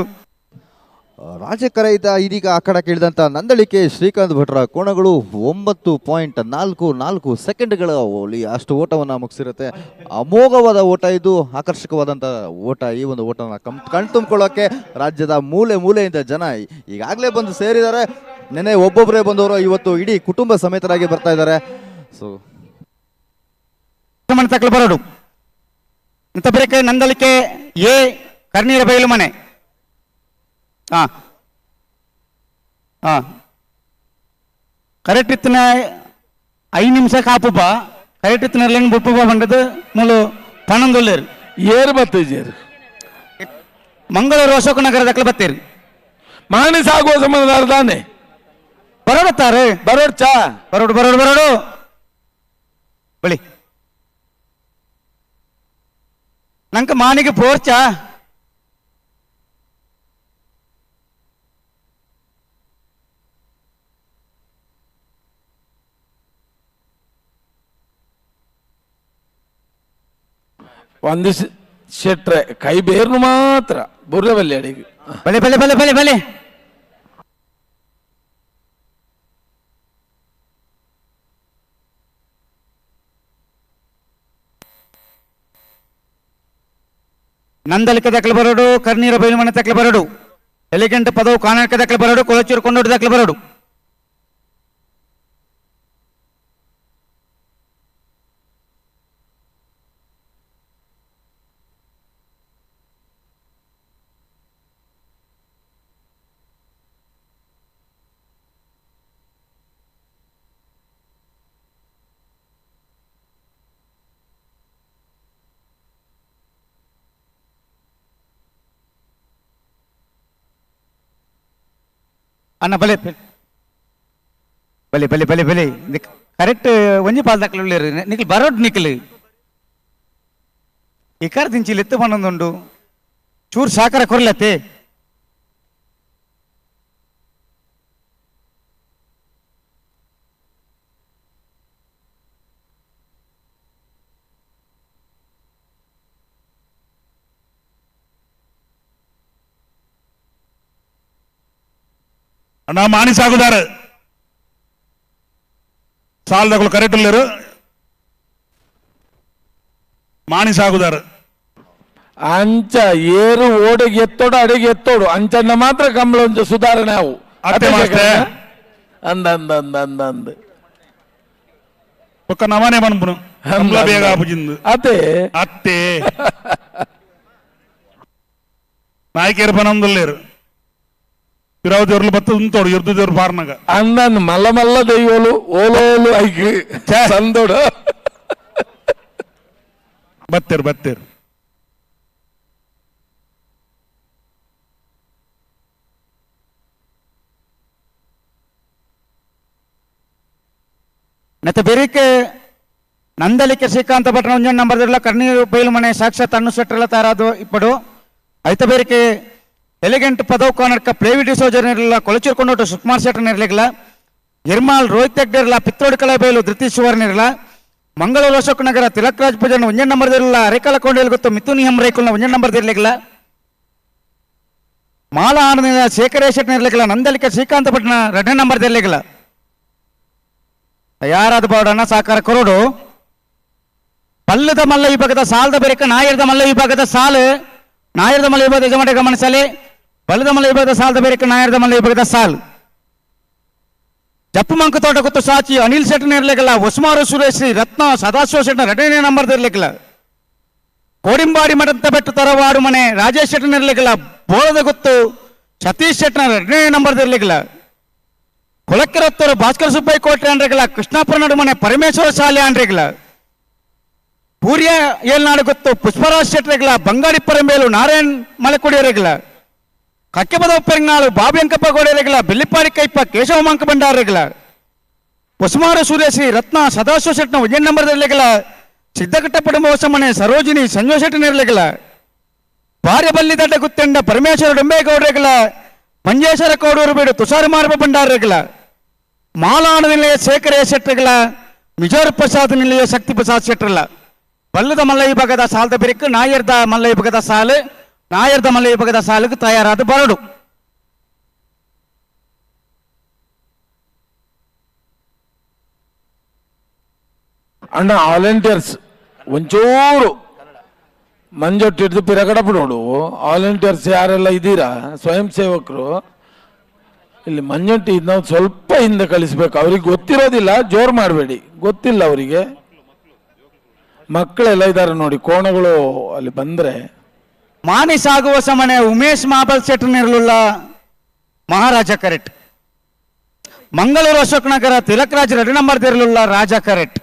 ರಾಜಕರೈತ ಇದೀಗ ಆ ಕಡೆ ಕೇಳಿದಂಥ ನಂದಳಿಕೆ ಶ್ರೀಕಾಂತ್ ಭಟ್ರ ಕೋಣಗಳು 9.44 ಸೆಕೆಂಡ್ಗಳ ಅಷ್ಟು ಓಟವನ್ನು ಮುಗಿಸಿರುತ್ತೆ. ಅಮೋಘವಾದ ಓಟ ಇದು, ಆಕರ್ಷಕವಾದಂಥ ಓಟ. ಈ ಒಂದು ಓಟನ ಕಣ್ತುಂಬಿಕೊಳ್ಳೋಕ್ಕೆ ರಾಜ್ಯದ ಮೂಲೆ ಮೂಲೆಯಿಂದ ಜನ ಈಗಾಗಲೇ ಬಂದು ಸೇರಿದ್ದಾರೆ. ನೆನೆ ಒಬ್ಬೊಬ್ಬರೇ ಬಂದವರು ಇವತ್ತು ಇಡೀ ಕುಟುಂಬ ಸಮೇತರಾಗಿ ಬರ್ತಾ ಇದ್ದಾರೆ. ಸೊ ಮನೆ ತಕ್ಕಲು ಬರೋಡು ಇಂಥ ಬೇರೆ ನಂದಲಿಕೆ ಎ ಕರ್ನೀರ ಬಯಲು ಮನೆ ಹಾ ಹಾ ಕರೆಕ್ಟ್ ಇತ್ತಿನ 5 ನಿಮಿಷ ಕಾಪುಪ ಕರೆಕ್ಟ್ ಇತ್ತಿನ ಬುಪ್ಪುಪ ಬಂದದ್ದು ಮೂಲು ಪಣಂದೊಲ್ಲೇರು ಏರು ಬತ್ತೇಜೇರು ಮಂಗಳೂರು ಅಶೋಕ ನಗರ ದಕ್ಕಲು ಬತ್ತೇರು ಮಾನಸ ಆಗುವ ಸಂಬಂಧ ತಾನೆ ಬರೋಡುತ್ತಾರೆ ಬರೋಡ್ಚಾ ಬರೋಡು ಬಳಿ ನಂಗೆ ಮಾನಿಗೆ ಪೋರ್ಚಾ ಒಂದು ಶೆಟ್ರೆ ಕೈ ಬೇರ್ನು ಮಾತ್ರ ಬುರ್ರವಲ್ಲಿ ಅಡಿಗೆ ಬಲೆ ಬಲೆ ಬಲೆ ಬಲೆ ಬಲೆ ನಂದಲಿಕೆ ದಕ್ಕಲು ಬರೋಡು ಕರ್ನೀರ ಬಯಲು ಮನೆ ತಕ್ಕಲು ಬರೋಡು ಎಲಿಗೆಂಟ್ ಪದವು ಕಾನಕ ದಕ್ಕಲು ಬರೋಡು ಕೊಳಚೂರು ಕೊಂಡೋಡು ದಕ್ಕಲು ಬರೋಡು ಅನ್ನ ಬಲೆ ಬಲೆ ಬಲೆ ಬಲೆ ಬಲೆ ಕರೆಕ್ಟ್ ಒಂಜಿ ಪಾಲ್ ದಕ್ಕಲು ನಿಖಿಲ್ ಬರೋಡು ನಿಖಿಲ್ ಈ ಕಾರ್ ದಿಂಚಿಲ್ ಎತ್ತು ಬಂದೊಂದುಂಡು ಚೂರು ಸಾಕಾರ ಕೊರ್ಲತ್ತೆ ಅಣ್ಣ ಮಾನಿ ಸಾಗುದಾರ ಸಾಲದಗಳು ಕರೆಕ್ಟ್ ಇಲ್ಲರು ಮಾನಿ ಸಾಗುದಾರ ಅಂಚ ಏರು ಓಡಿಗೆ ಎತ್ತೋಡು ಅಡಿಗೆ ಎತ್ತೋಡು ಅಂಚನ್ನ ಮಾತ್ರ ಕಂಬಳ ಒಂದು ಸುಧಾರಣೆ ಅವು ಅತ್ತೆ ಮಾಸ್ತೆ ಅಂದ ಅಂದ ಅಂದ ಅಂದ ಅಂದ ఒక్క నమనే మనపును కంబల ಬೇಗ ಆಪುಜಿಂದು ಅದೇ ಅತ್ತೆ ನಾಯಕರ ಪನಂದಲ್ಲೇರು ಇರಾವ ದೇವ್ರಲು ಬತ್ತ ಉಂತೋಡು ಇರ್ದು ದೇವ್ರ ಪಾರ್ನಾಗ ಅಂದನ್ ಮಲ್ಲ ಮಲ್ಲ ದೈವಲು ಓಲೋಲು ಐಕ್ ಸಂದೋಡು ಬತ್ತೇರು ಬತ್ತೇರು ನೆತ್ತ ಬೆರಿಕೆ ನಂದಲಿಕೆ ಶ್ರೀಕಾಂತ ಭಟ್ನ ಒಂಜೊಂದು ನಂಬರ್ದಿಲ್ಲ ಕರ್ನೀರು ಬಯಲು ಮನೆ ಸಾಕ್ಷಾತ್ ಅನ್ನು ಸೆಟ್ರೆಲ್ಲ ತಾರಾದು ಇಪ್ಪಡು ಐತ ಬೇರಿಕೆ ಎಲಿಗೆಂಟ್ ಪದವು ಕಾನಡ್ಕ ಪ್ಲೇವಿಡಿ ಸೋಜರ್ ಇರಲಿಲ್ಲ ಕೊಳಚೂರ್ಕೊಂಡೋಟು ಸುಕುಮಾರ್ ಶೆಟ್ಟರ್ ಇರಲಿಲ್ಲ ಇರ್ಮಾಲ್ ರೋಹಿತ್ ಹೆಗ್ಡೆ ಇರಲ್ಲ ಪಿತ್ತೋಡಿ ಕಲೆ ಬಯಲು ಧೃತಿ ಸುವರ್ಣ ಇರಲ್ಲ ಮಂಗಳೂರು ಅಶೋಕ್ ನಗರ ತಿಲಕ್ ರಾಜ್ ಪೂಜನ್ ಒಂಜನ್ ನಂಬರ್ ಇರಲಿಲ್ಲ ಅರೆಕಾಲ ಕೊಂಡೇಲಿ ಗೊತ್ತು ಮಿಥುನಿ ಹೆಮ್ ರೈಕಲ್ನ ಒಂಜನ್ ನಂಬರ್ ಇರಲಿಲ್ಲ ಮಾಲಾ ಆನಂದ ಶೇಖರ ಶೆಟ್ಟರ್ ಇರಲಿಲ್ಲ ನಂದಲಿಕೆ ಶ್ರೀಕಾಂತ ಭಟ್ನ 2ನೇ ನಂಬರ್ ಇರಲಿಲ್ಲ ಯಾರಾದ ಬಾಡನ್ನ ಸಾಕಾರ ಕೊರೋಡು ಪಲ್ಲದ ಮಲ್ಲ ವಿಭಾಗದ ಸಾಲದ ಬೇರೆಕ ನಾಯರದ ಮಲ್ಲ ವಿಭಾಗದ ಸಾಲು ನಾಯರದ ಮಲ್ಲ ವಿಭಾಗದ ಯಜಮಾನ ಗಮನಿಸಲಿ ಬಲ್ಲದ ಮಲ್ಲ ವಿಭಾಗದ ಸಾಲದ ಬೇರೆಕ ನಾಯರದ ಮಲ್ಲ ವಿಭಾಗದ ಸಾಲು ಜಪ್ಪು ಮಂಕ ತೋಟ ಗೊತ್ತು ಸಾಚಿ ಅನಿಲ್ ಶೆಟ್ಟರ್ ಇರ್ಲಿಕ್ಕಿಲ್ಲ ಉಸ್ಮಾರು ಸುರೇಶ್ರೀ ರತ್ನ ಸದಾಶಿವ ಶೆಟ್ಟರ್ 2ನೇ ನಂಬರ್ ಇರ್ಲಿಕ್ಕಿಲ್ಲ ಕೋಡಿಂಬಾಡಿ ಮಠಂತ ಬೆಟ್ಟು ತರವಾಡು ಮನೆ ರಾಜೇಶ್ ಶೆಟ್ಟರ್ ಇರ್ಲಿಕ್ಕಿಲ್ಲ ಬೋಳದ ಗೊತ್ತು ಸತೀಶ್ ಶೆಟ್ಟರ್ 2ನೇ ನಂಬರ್ ಇರ್ಲಿಕ್ಕಿಲ್ಲ ಕೊಳಕ್ಕಿರತ್ತವರು ಭಾಸ್ಕರ ಸುಬ್ಬಯ್ಯ ಕೋಟೆ ಅಂದ್ರಿಗಿಲ್ಲ ಕೃಷ್ಣಾಪುರ ನಡುಮನೆ ಪರಮೇಶ್ವರ ಶಾಲೆ ಅಂದ್ರಿಗಿಲ್ಲ ಪೂರ್ಯ ಏಳ್ನಾಡು ಗೊತ್ತು ಪುಷ್ಪರಾಜ್ ಶೆಟ್ಟರಿಗಿಲ್ಲ ಬಂಗಾಡಿ ಪರಂಬೇಲು ನಾರಾಯಣ್ ಮಲೆಕುಡಿಯರಿಗಿಲ್ಲ ಕಕ್ಕೆಪದ ಉಪ್ಪೆಂಗಾಳು ಬಾಬಿ ಅಂಕಪ್ಪ ಗೋಡೆಯರಿಗಿಲ್ಲ ಬೆಲ್ಲಿಪಾಡಿ ಕೈಪ್ಪ ಕೇಶವ ಮಂಕ ಬಂಡಾರಿಗಿಲ್ಲ ಉಸ್ಮಾರು ಸೂರ್ಯಶ್ರೀ ರತ್ನ ಸದಾಶಿವ ಶೆಟ್ಟನ 1 ನಂಬರ್ ಇರಲಿಲ್ಲ ಸಿದ್ದಘಟ್ಟ ಪಡುಂಬ ಮನೆ ಸರೋಜಿನಿ ಸಂಜೀವ ಶೆಟ್ಟನ ಇರಲಿಲ್ಲ ಭಾರ್ಯ ಬಲ್ಲಿದಡ್ಡ ಗುತ್ತೆಂಡ ಪರಮೇಶ್ವರ ಡೊಂಬೇಗೌಡರಿಗಿಲ್ಲ ಮಂಜೇಶ್ವರ ಕೋಡೂರು ಬೀಡು ತುಷಾರ ಮಾರ್ಬ ಭಂಡಾರರಿಗಿಲ್ಲ ಮಾಲಾಣ ನಿಲಯ ಶೇಖರ ಶೆಟ್ಟರಿಗಿಲ್ಲ ಮಿಜೋರ್ ಪ್ರಸಾದ್ ನಿಲಯ ಶಕ್ತಿ ಪ್ರಸಾದ್ ಶೆಟ್ಟರಿಲ್ಲ ಬಲ್ಲದ ಮಲ್ಲ ವಿಭಾಗದ ಸಾಲದ ಬಿರಿಕ್ ನಾಯರ್ದ ಮಲ್ಲ ವಿಭಾಗದ ಸಾಲು ನಾಯರ್ದ ಮಲ್ಲ ವಿಭಾಗದ ಸಾಲಿಗೆ ತಯಾರಾದ ಬರಡು ಅಣ್ಣ ವಾಲಂಟಿಯರ್ಸ್ ಒಂಚೂರು ಮಂಜೊಟ್ಟಿಡ್ದು ಪಿರಗಡಪು ನೋಡು ವಾಲಂಟಿಯರ್ಸ್ ಯಾರೆಲ್ಲ ಇದ್ದೀರಾ ಸ್ವಯಂ ಸೇವಕರು ಇಲ್ಲಿ ಮಂಜೊಟ್ಟಿ ನಾವು ಸ್ವಲ್ಪ ಹಿಂದೆ ಕಳಿಸ್ಬೇಕು ಅವ್ರಿಗೆ ಗೊತ್ತಿರೋದಿಲ್ಲ ಜೋರ್ ಮಾಡಬೇಡಿ ಗೊತ್ತಿಲ್ಲ ಅವರಿಗೆ ಮಕ್ಕಳೆಲ್ಲ ಇದ್ದಾರೆ ನೋಡಿ, ಕೋಣಗಳು ಅಲ್ಲಿ ಬಂದ್ರೆ. ಮಾನಿ ಸಾಗುವ ಸಮನೆ ಉಮೇಶ್ ಮಾಬಲ್ ಶೆಟ್ರ್ ನೆರಳುಳ್ಳ ಮಹಾರಾಜ ಕರೆಟ್. ಮಂಗಳೂರು ಅಶೋಕ್ ನಗರ ತಿಲಕ್ ರಾಜ್ 2 ನಂಬರ್ ತೆರಳುಳ್ಳ ರಾಜ ಕರೆಟ್.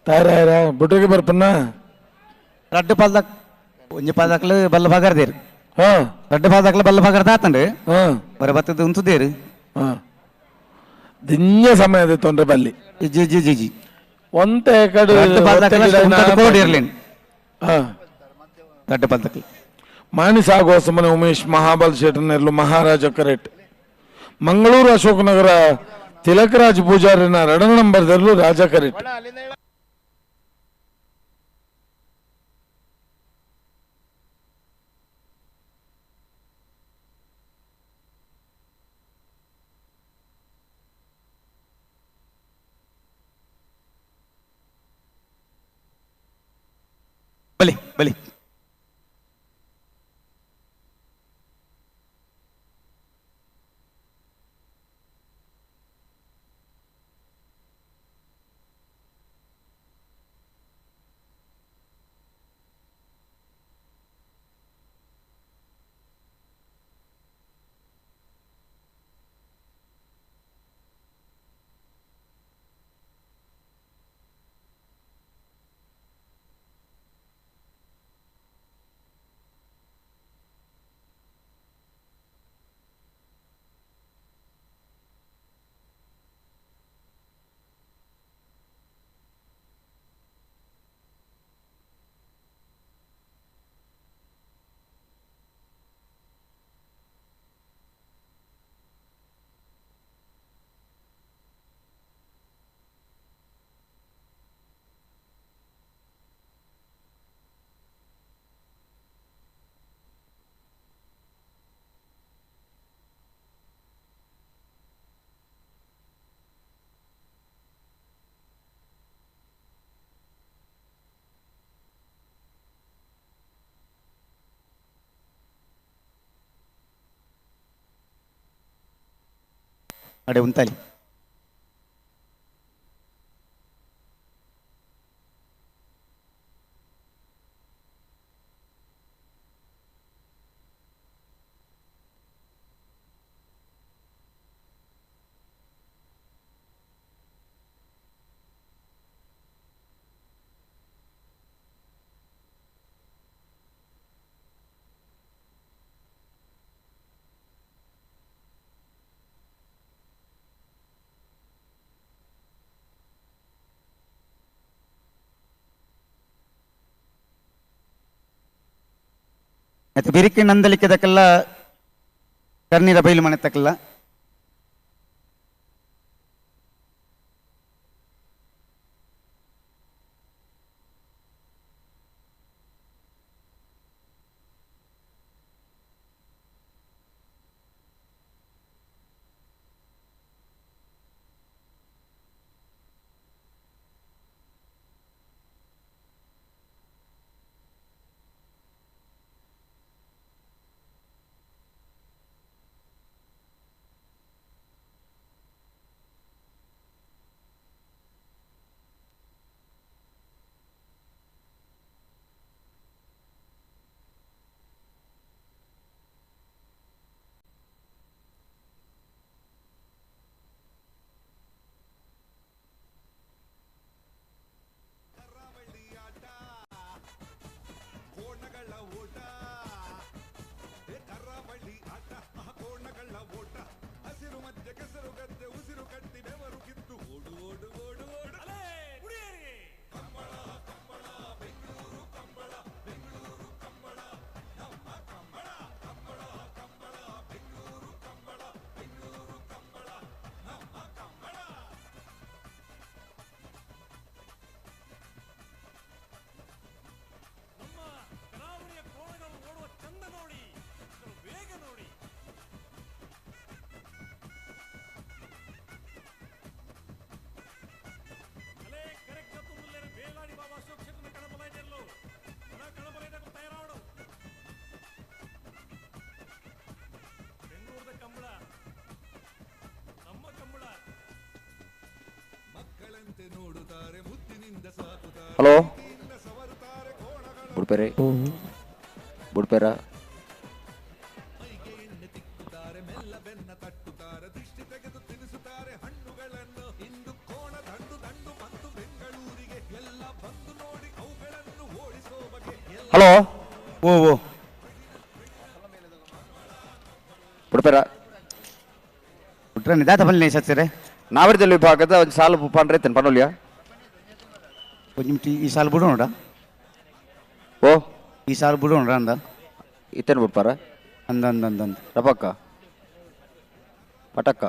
ತಯಾರ ಬುಟ್ಟಿಗೆ ಬರ್ಪನ್ನ ರಡ್ಡು ಪಾಲ್ದಕ್ ಒಂಜಿ ಪಾಲ್ದಕ್ಲು ಬಲ್ಲ ಬಗರ್ದೇರು. ಹಾ ರಡ್ಡು ಪಾಲ್ದಕ್ಲು ಬಲ್ಲ ಬಗರ್ದ ಆತಂಡು ಹಾ ಬರ ಬತ್ತದ ಉಂತುದೇರು. ಹಾ ದಿನ್ಯ ಸಮಯದ ತೊಂದ್ರೆ ಬಲ್ಲಿ ಜಿ ಜಿ ಜಿ ಜಿ ಒಂತೆ ಕಡೆ ರಡ್ಡು ಪಾಲ್ದಕ್ಲು ಕೋಡಿರ್ಲೇನು ಹಾ ರಡ್ಡು ಪಾಲ್ದಕ್ಲು ಮಾಣಿ ಸಾಗುವ ಸಮನೆ ಉಮೇಶ್ ಮಹಾಬಲ್ ಶೆಟ್ರ್ನೆರ್ಲು ಮಹಾರಾಜ ಕರೆಟ್. ಮಂಗಳೂರು ಅಶೋಕ್ ನಗರ ತಿಲಕರಾಜ್ ಪೂಜಾರಿನ 2 ನಂಬರ್ ದರ್ಲು ರಾಜ ಕರೆಟ್. ಬಲಿ ಬಲಿ ಅಡೆ ಉಂತಲಿ ಮತ್ತೆ ಬಿರಿಕಿ ನಂದಲಿಕ್ಕೆದಕ್ಕೆಲ್ಲ ಕರ್ನೀರ ಬೈಲು ಮನೆ ತಕ್ಕಲ್ಲ ಹಲೋ ಬುಡ್ಪೇರೆ ಬುಡ್ಪೇರ ಹಲೋ ಓ ಓ ಬುಡ್ಪೇರ ಬಿಟ್ರೆ ನಿದಾತ ಬಲ್ಲಿ ಸತ್ಸರೆ ನಾವಿರ್ದಲ್ಲಿ ವಿಭಾಗದ ಒಂದು ಸಾಲು ಪಂಡ್ರೆ ಐತೇನು ಪನೋಲಿಯ ಈ ಸಾಲ ಬಿಡೋಣ ಓ ಈ ಸಾಲ ಬಿಡೋಣ ಅಂದ ಇತ್ತೇನು ಬಿಡ್ಪಾರ ಅಂದ ಅಂದ ಅಂದ ಅಂದ ರಪಕ್ಕ ಪಟಕ್ಕ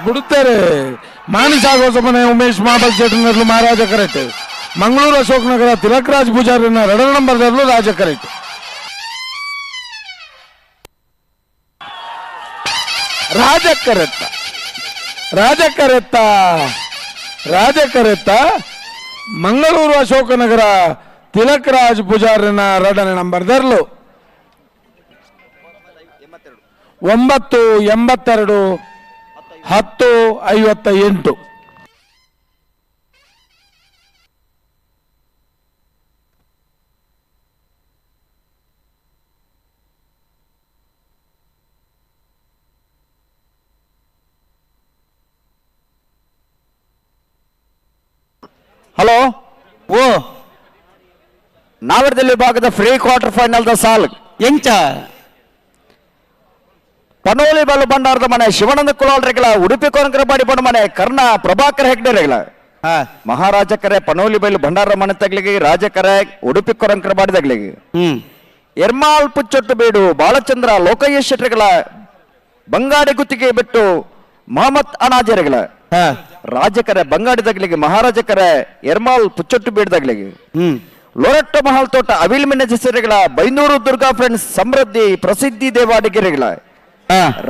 ಬಿಡುತ್ತಾರೆ ಮಾನಸಾಗೋಸ ಮನೆ ಉಮೇಶ್ ಮಾಬಲ್ ಚಟನರ್ಲು ಮಹಾರಾಜ ಕರೆಕ್ಟ್ ಮಂಗಳೂರು ಅಶೋಕ್ ನಗರ ತಿಲಕ್ ರಾಜ್ ಪೂಜಾರಿನ 2 ನಂಬರ್ದರ್ಲು ರಾಜ ಕರೆಕ್ಟ್ ರಾಜಕರೆತ್ತ ಮಂಗಳೂರು ಅಶೋಕನಗರ ತಿಲಕ್ ರಾಜ್ ಪೂಜಾರಿನ 2ನೇ ನಂಬರ್ದರ್ಲು 982 1058. ಹಲೋ ಓ ನಾವಿರ್ದಲ್ಲಿ ವಿಭಾಗದ ಫ್ರೀ ಕ್ವಾರ್ಟರ್ ಫೈನಲ್ ದ ಸಾಲ್ ಎಂಚ ಪನೋಲಿ ಬಲ್ಲು ಭಂಡಾರದ ಮನೆ ಶಿವಾನಂದ ಕುಲಾಲ್ರೆಗಳ ಉಡುಪಿ ಕೊರಂಕರಪಾಡಿ ಬಣ್ಣ ಮನೆ ಕರ್ಣ ಪ್ರಭಾಕರ್ ಹೆಗ್ಡೆರೆಗಳ ಹಾ ಮಹಾರಾಜ ಕರೆ ಪನೋಲಿ ಬೈಲು ಭಂಡಾರ ಮನೆ ತಗ್ಲಿಗೆ ರಾಜಕರೆ ಉಡುಪಿ ಕೊರಂಕರಪಾಡಿ ತಗ್ಲಿಗೆ ಎರ್ಮಾಳ್ ಪುಚ್ಚೊಟ್ಟು ಬೀಡು ಬಾಲಚಂದ್ರ ಲೋಕಯ್ಯ ಶೆಟ್ಟರೆಗಳ ಬಂಗಾಡಿ ಗುತ್ತಿಗೆ ಬಿಟ್ಟು ಮಹಮ್ಮದ್ ಅನಾಜರೆಗಳ ಹಾ ರಾಜಕರೆ ಬಂಗಾಡಿ ತಗ್ಲಿಗೆ ಮಹಾರಾಜ ಕರೆ ಎರ್ಮಾಳ್ ಪುಚ್ಚೊಟ್ಟು ಬೀಡು ತಗ್ಲಿಗೆ ಲೋರಟ್ಟ ಮಹಲ್ ತೋಟ ಅವಿಲ್ ಮಿನ್ನಜೆಸರೆಗಳ ಬೈನೂರು ದುರ್ಗಾ ಫ್ರೆಂಡ್ಸ್ ಸಮೃದ್ಧಿ ಪ್ರಸಿದ್ಧಿ ದೇವಾಡಿಗೆರೆಗಳ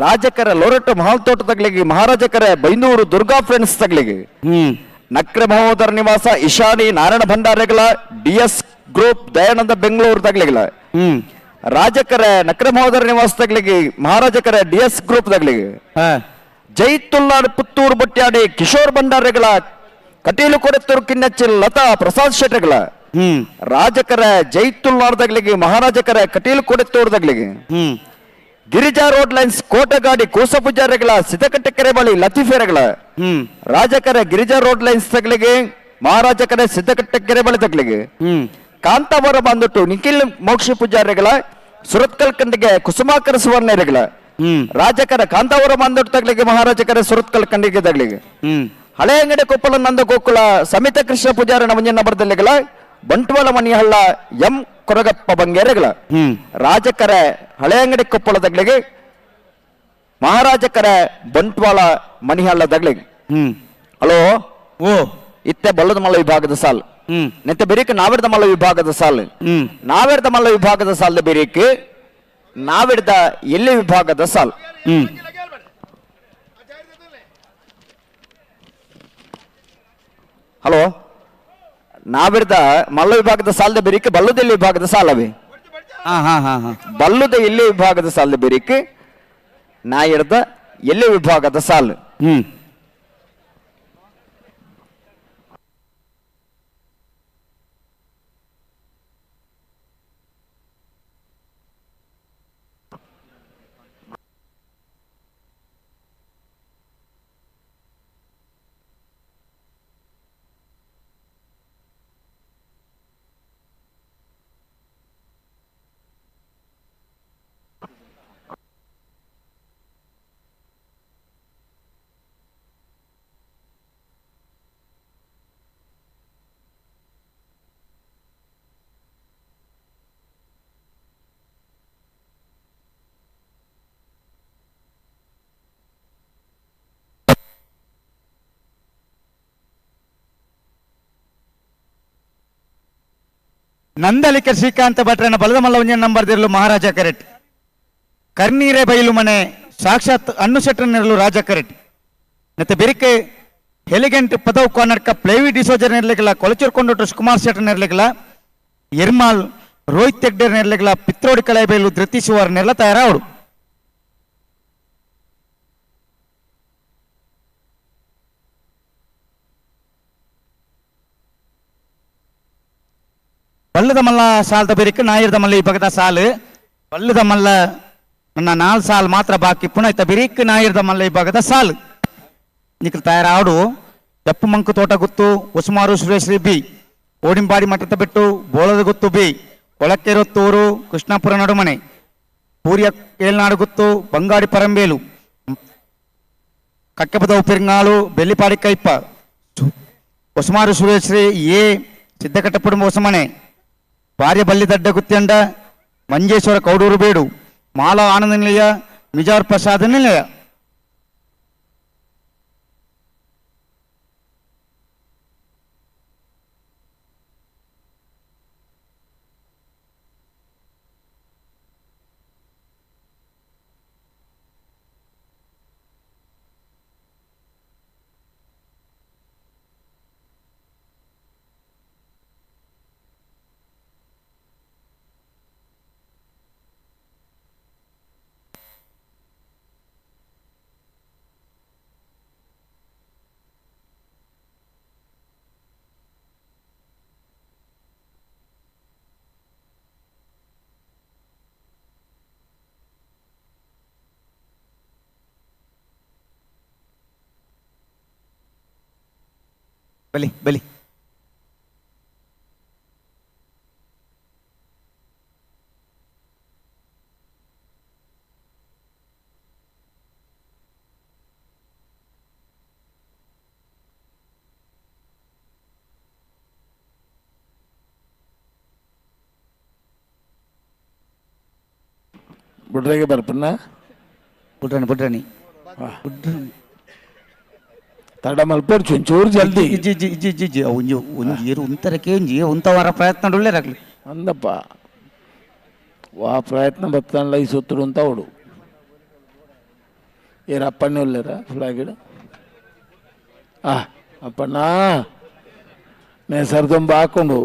ರಾಜಕರ ಲೋರಟ್ಟ ಮಹಲ್ ತೋಟ ತಗ್ಲಿಗೆ ಮಹಾರಾಜಕರ ಬೈನೂರು ದುರ್ಗಾ ಫ್ರೆಂಡ್ಸ್ ತಗ್ಲಿಗೆ ನಕ್ರ ಮಹೋದರ ನಿವಾಸ ಇಶಾನಿ ನಾರಾಯಣ ಭಂಡಾರಿಗಳ ಡಿಎಸ್ ಗ್ರೂಪ್ ದಯಾನಂದ ಬೆಂಗಳೂರು ತಗ್ಲಿಗಳ ರಾಜಕರ ನಕ್ರ ಮಹೋದರ ನಿವಾಸ ತಗ್ಲಿಗೆ ಮಹಾರಾಜಕರ ಡಿಎಸ್ ಗ್ರೂಪ್ ತಗ್ಲಿಗೆ ಜೈತುಲ್ಲಾಡ್ ಪುತ್ತೂರು ಬೊಟ್ಯಾಡಿ ಕಿಶೋರ್ ಭಂಡಾರಿಗಳ ಕಟೀಲು ಕೊಡೆತ್ತೂರು ಕಿನ್ನಚ್ಚಿಲ್ ಲತಾ ಪ್ರಸಾದ್ ಶೆಟ್ಟಗಳ ರಾಜಕರ ಜೈತುಲ್ಲಾಡ್ ತಗ್ಲಿಗೆ ಮಹಾರಾಜಕರ ಕಟೀಲು ಕೊಡೆತ್ತೂರು ತಗ್ಲಿಗೆ ಗಿರಿಜಾ ರೋಡ್ ಲೈನ್ಸ್ ಕೋಟಗಾಡಿ ಕೋಸ ಪೂಜಾರಿಗಳ ಸಿದ್ದಕಟ್ಟೆ ಕೆರೆ ಬಳಿ ಲತೀಫೆರೆಗಳ ರಾಜಕರ ಗಿರಿಜಾ ರೋಡ್ ಲೈನ್ಸ್ ತಗ್ಲಿಗೆ ಮಹಾರಾಜಕರ ಸಿದ್ದಕಟ್ಟೆ ಕೆರೆ ಬಳಿ ತಗ್ಲಿಗೆ ಕಾಂತಾವರ ಬಂದುಟ್ಟು ನಿಖಿಲ್ ಮೋಕ್ಷ ಪೂಜಾರಿಗಳ ಸುರತ್ಕಲ್ ಕಂಡಿಗೆ ಕುಸುಮಾಕರ ಸುವರ್ಣರೆಗಳ ರಾಜಕರ ಕಾಂತಾವರ ಬಂದುಟ್ಟು ತಗ್ಲಿಗೆ ಮಹಾರಾಜಕರ ಸುರತ್ಕಲ್ ಕಂಡಿಗೆ ತಗ್ಲಿಗೆ ಹಳೆ ಅಂಗಡಿ ಕೊಪ್ಪಳ ನಂದ ಗೋಕುಲ ಸಮಿತ ಕೃಷ್ಣ ಪೂಜಾರಿ ನವಜನ ಬರದಲ್ಲಿಗಳ ಬಂಟ್ವಾಳ ಮಣಿಹಳ್ಳ ಎಂ ಕೊರಗಪ್ಪ ಬಂಗೇರೆಗಳ ರಾಜಕರ ಹಳೆ ಅಂಗಡಿ ಕೊಪ್ಪಳ ತಗ್ಲಿಗೆ ಮಹಾರಾಜಕರ ಬಂಟ್ವಾಳ ಮಣಿಹಳ್ಳ ತಗ್ಲಿಗೆ ಹಲೋ ಓ ಇತ್ತೆ ಬಲ್ಲದ ಮಲ್ಲ ವಿಭಾಗದ ಸಾಲ್ ನೆತ್ತ ಬೇರಿಕೆ ನಾವಿಡ್ದ ಮಲ್ಲ ವಿಭಾಗದ ಸಾಲ್ ನಾವಿಡ್ದ ಮಲ್ಲ ವಿಭಾಗದ ಸಾಲದ ಬೇರಿಕೆ ನಾವಿಡ್ದ ಎಲ್ಲಿ ವಿಭಾಗದ ಸಾಲ್ ಹಲೋ ನಾವಿಡ್ದ ಮಲ್ಲ ವಿಭಾಗದ ಸಾಲದ ಬೇರಿಕೆ ಬಲ್ಲದಲ್ಲಿ ವಿಭಾಗದ ಸಾಲವೇ ಹಾ ಹಾ ಹಾ ಹಾ ಬಲ್ಲುದ ಎಲ್ಲಿ ವಿಭಾಗದ ಸಾಲದ ಬೇರಿಕೆ ನಾ ಹಿಡ್ದ ಎಲ್ಲಿ ವಿಭಾಗದ ಸಾಲು ನಂದಲಿಕೆ ಶ್ರೀಕಾಂತ ಭಟ್ರನ ಬಲದ ಮಲ್ಲ ಒಂಜನ ನಂಬರ್ ದಿರಲು ಮಹಾರಾಜ ಕರೆಟ್ ಕರ್ನೀರೆ ಬೈಲು ಮನೆ ಸಾಕ್ಷಾತ್ ಅನ್ನು ಶೆಟ್ಟರ್ ನೆರಲು ರಾಜ ಕರೆಟ್ ಮತ್ತೆ ಬೆರಿಕೆ ಎಲಿಗೆಂಟ್ ಪದವು ಕಾರ್ನರ್ಕ ಪ್ಲೇವಿ ಡಿಸೋಜರ್ ನೆರಲಿಗಲ ಕೊಳಚೂರ್ಕೊಂಡೊಟ್ಟು ಕುಮಾರ್ ಶೆಟ್ಟರ್ ನೆರಲಿಗಲ ಎರ್ಮಾಲ್ ರೋಹಿತ್ ತೆಗ್ಡರ್ ನೆರಲಿಗಲ ಪಿತ್ರೋಡಿ ಕಳೆ ಬೈಲು ಧೃತಿಸುವರ್ ನೆರಲ ತಯಾರಾವಡು ಬಲ್ಲದ ಮಲ್ಲ ಸಾಲದ ಬೆರಿಕೆ ನಾಯಿರದ ಮಲ್ಲ ಈ ಬಗದ ಸಾಲು ಬಲ್ಲದ ಮಲ್ಲ ನನ್ನ 4 ಸಾಲು ಮಾತ್ರ ಬಾಕಿ ಪುನಃ ಇತ್ತ ಬೆರಿಕೆ ನಾಯಿರದ ಮಲ್ಲ ಈ ಭಾಗದ ಸಾಲು ನಿಖಲ್ ತಯಾರಾಡು ದಪ್ಪು ಮಂಕು ತೋಟ ಗುತ್ತು ಉಸುಮಾರು ಸುರೇಶ್ರೀ ಬಿ ಓಡಿಂಬಾಡಿ ಮಠದ ಬಿಟ್ಟು ಬೋಳದ ಗುತ್ತು ಬಿ ಒಳಕೆರೊತ್ತೂರು ಕೃಷ್ಣಾಪುರ ನಡುಮನೆ ಪೂರ್ಯ ಏಳ್ನಾಡು ಗುತ್ತು ಬಂಗಾಡಿ ಪರಂಬೇಲು ಕಕ್ಕೆಪದ ಉಪಿರಿಂಗಾಳು ಬೆಳ್ಳಿಪಾಡಿ ಕೈಪ ಉಸುಮಾರು ಸುರೇಶ್ರೀ ಎ ಸಿದ್ದಕಟ್ಟಪುಡುಂಬ ಹೊಸಮನೆ ಭಾರ್ಯ ಬಲ್ಲಿದಡ್ಡ ಗುತ್ಯಂಡ ಮಂಜೇಶ್ವರ ಕೌಡೂರು ಬೇಡು ಮಾಲಾ ಆನಂದ ನಿಲಯ ಮಿಜಾರ್ ಪ್ರಸಾದ ನಿಲಯ ಬಲಿ ಬಲಿ ಬಿಡ್ರೆಗೆ ಬರ್ಪನ್ನ ಬಿಡ್ರಾನಿ ಬಿಡ್ರಾನಿ ತಡ ಮಲ್ಪೇರು ಚೂರು ಜಲ್ದಿ ಇಜ್ಜಿ ಇಜ್ಜಿ ಇಜ್ಜಿ ಇಜ್ಜಿ ಇಜ್ಜಿ ಒಂಜಿ ಒಂಜಿ ಏರು ಉಂತರಕ್ಕೆ ಒಂಜಿ ಉಂತವರ ಪ್ರಯತ್ನ ಒಳ್ಳೆರಾಗ್ಲಿ ಅಂದಪ್ಪ ವಾ ಪ್ರಯತ್ನ ಬತ್ತಲ್ಲ ಈ ಸುತ್ತರು ಅಂತ ಅವಡು ಏರು ಅಪ್ಪಣ್ಣೆ ಒಳ್ಳೆರ ಫ್ಲಾಗಿಡ ಅಪ್ಪಣ್ಣ ನೇ ಸರ್ದೊಂಬ ಹಾಕೊಂಡು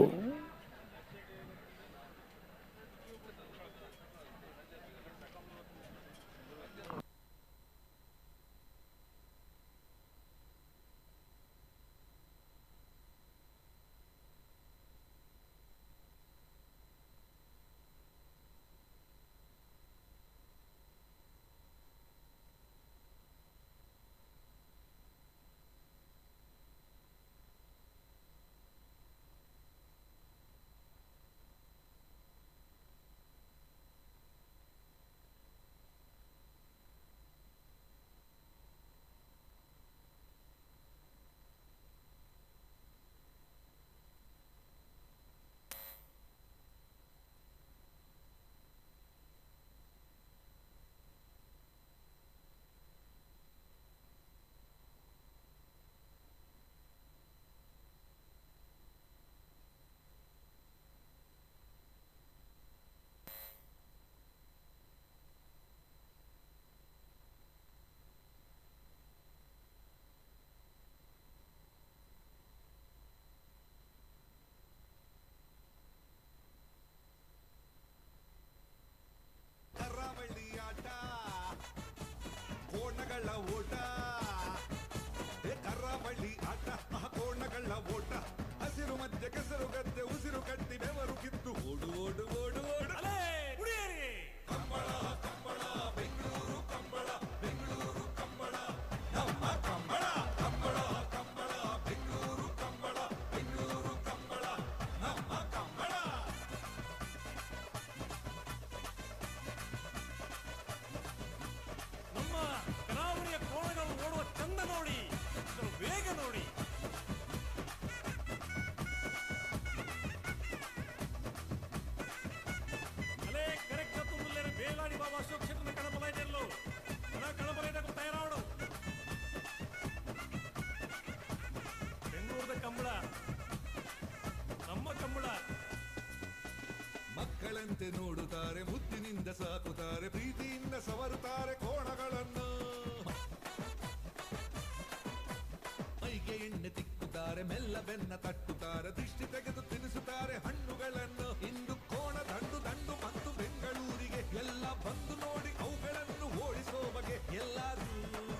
ಬೆನ್ನ ತಟ್ಟುತ್ತಾರೆ ದಿಷ್ಟಿ ತೆಗೆದು ತಿನಿಸುತ್ತಾರೆ ಹಣ್ಣುಗಳನ್ನು ಇಂದು ಕೋಣ ದಂಡು ದಂಡು ಮತ್ತು ಬೆಂಗಳೂರಿಗೆ ಎಲ್ಲ ಬಂದು ನೋಡಿ ಅವುಗಳನ್ನು ಓಡಿಸೋ ಬಗೆ ಎಲ್ಲರೂ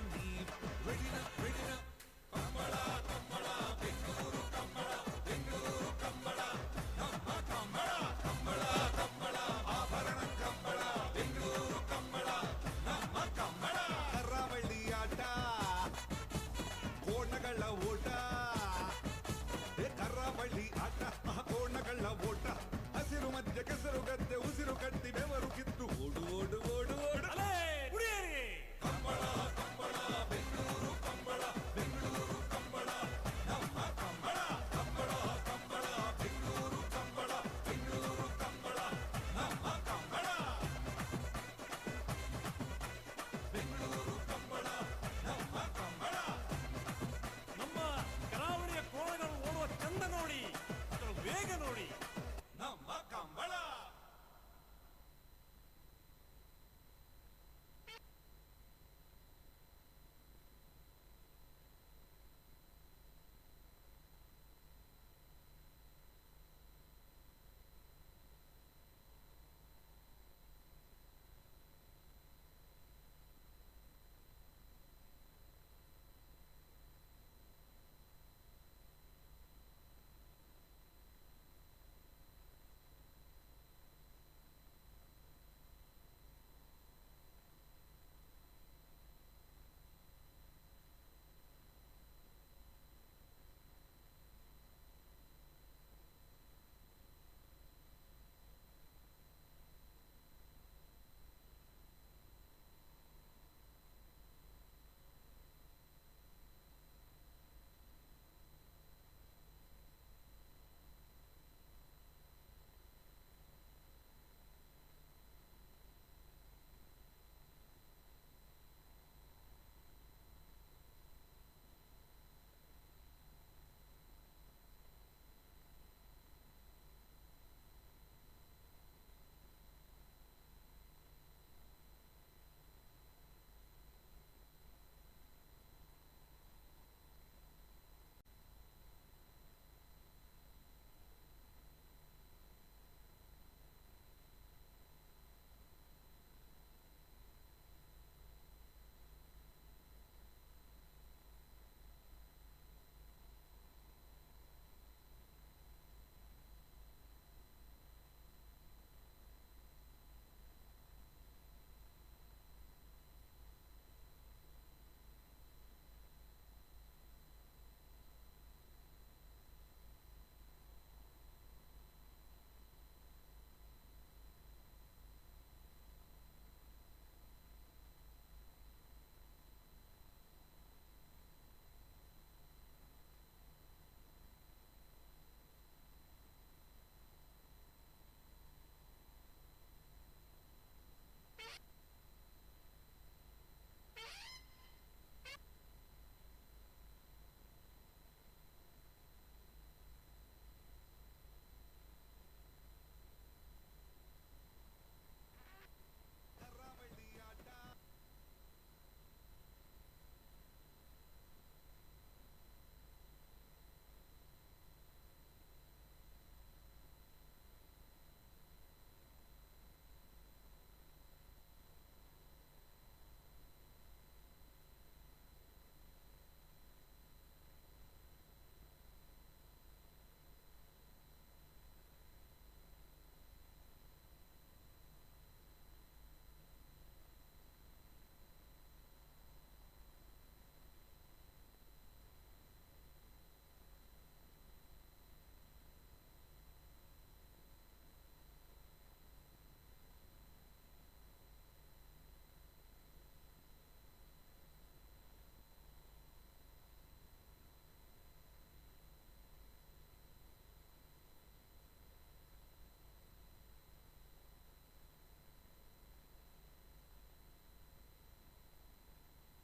ನೀ ರೆಡಿನ ರೆಡಿನ ಕಂಬಳ ಕಂಬಳ ಬೆಂಗಳೂರು ಕಂಬಳ ಬೆಂಗಳೂರು ಕಂಬಳ ನಮ್ಮ ಕಂಬಳ ಕಂಬಳ ಕಂಬಳ ಆಭರಣ ಕಂಬಳ ಬೆಂಗಳೂರು ಕಂಬಳ ನಮ್ಮ ಕಂಬಳ ಕರಾವಳಿ ಆಟ ಕೋಣಗಳ ಓಟ ಕರಾವಳಿ ಆಟ ಕೋಣಗಳ ಓಟ ಹಸಿರು ಮಧ್ಯೆ ಕೆಸರು ಗದ್ದೆ ಉಸಿರು ಕಟ್ಟಿ ಬೆವರು ಕಿತ್ತು ಓಡು ಓಡು ಓಡು ಓಡು ಅಲೇ ಕುಡಿಯರಿ ಕಂಬಳ ಕಂಬಳ ಬೆಂಗಳೂರು ಕಂಬಳ ಬೆಂಗಳೂರು ಕಂಬಳ ನಮ್ಮ ಕಂಬಳ ಕಂಬಳ ಕಂಬಳ ಬೆಂಗಳೂರು ಕಂಬಳ ಬೆಂಗಳೂರು ಕಂಬಳ ನಮ್ಮ ಕಂಬಳ ಬೆಂಗಳೂರು ಕಂಬಳ ನಮ್ಮ ಕಂಬಳ ನಮ್ಮ ಕರಾವಳಿಯ ಕೋಣಗಳು ಓಡುವ ಚಂದ ನೋಡಿ ಅದರ ವೇಗ ನೋಡಿ ನಮ್ಮ ಕಂಬಳ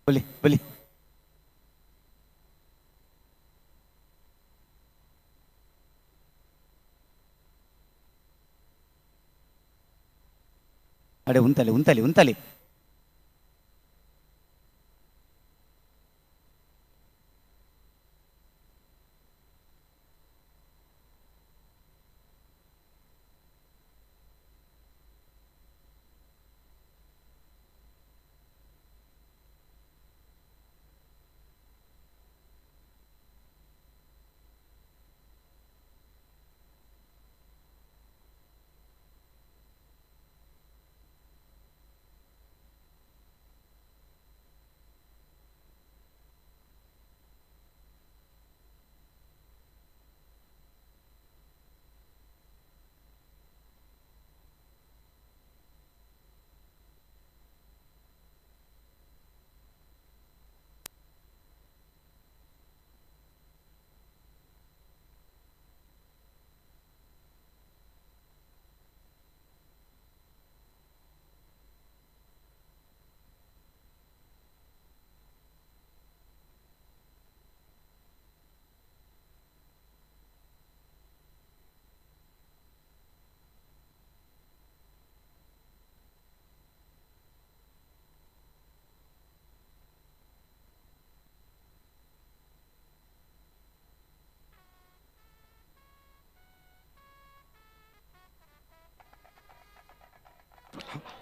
ಬಲಿ ಬಲಿ ಅಡೆ ಉಂತಲೆ ಉಂತಲೆ ಉಂತಲೆ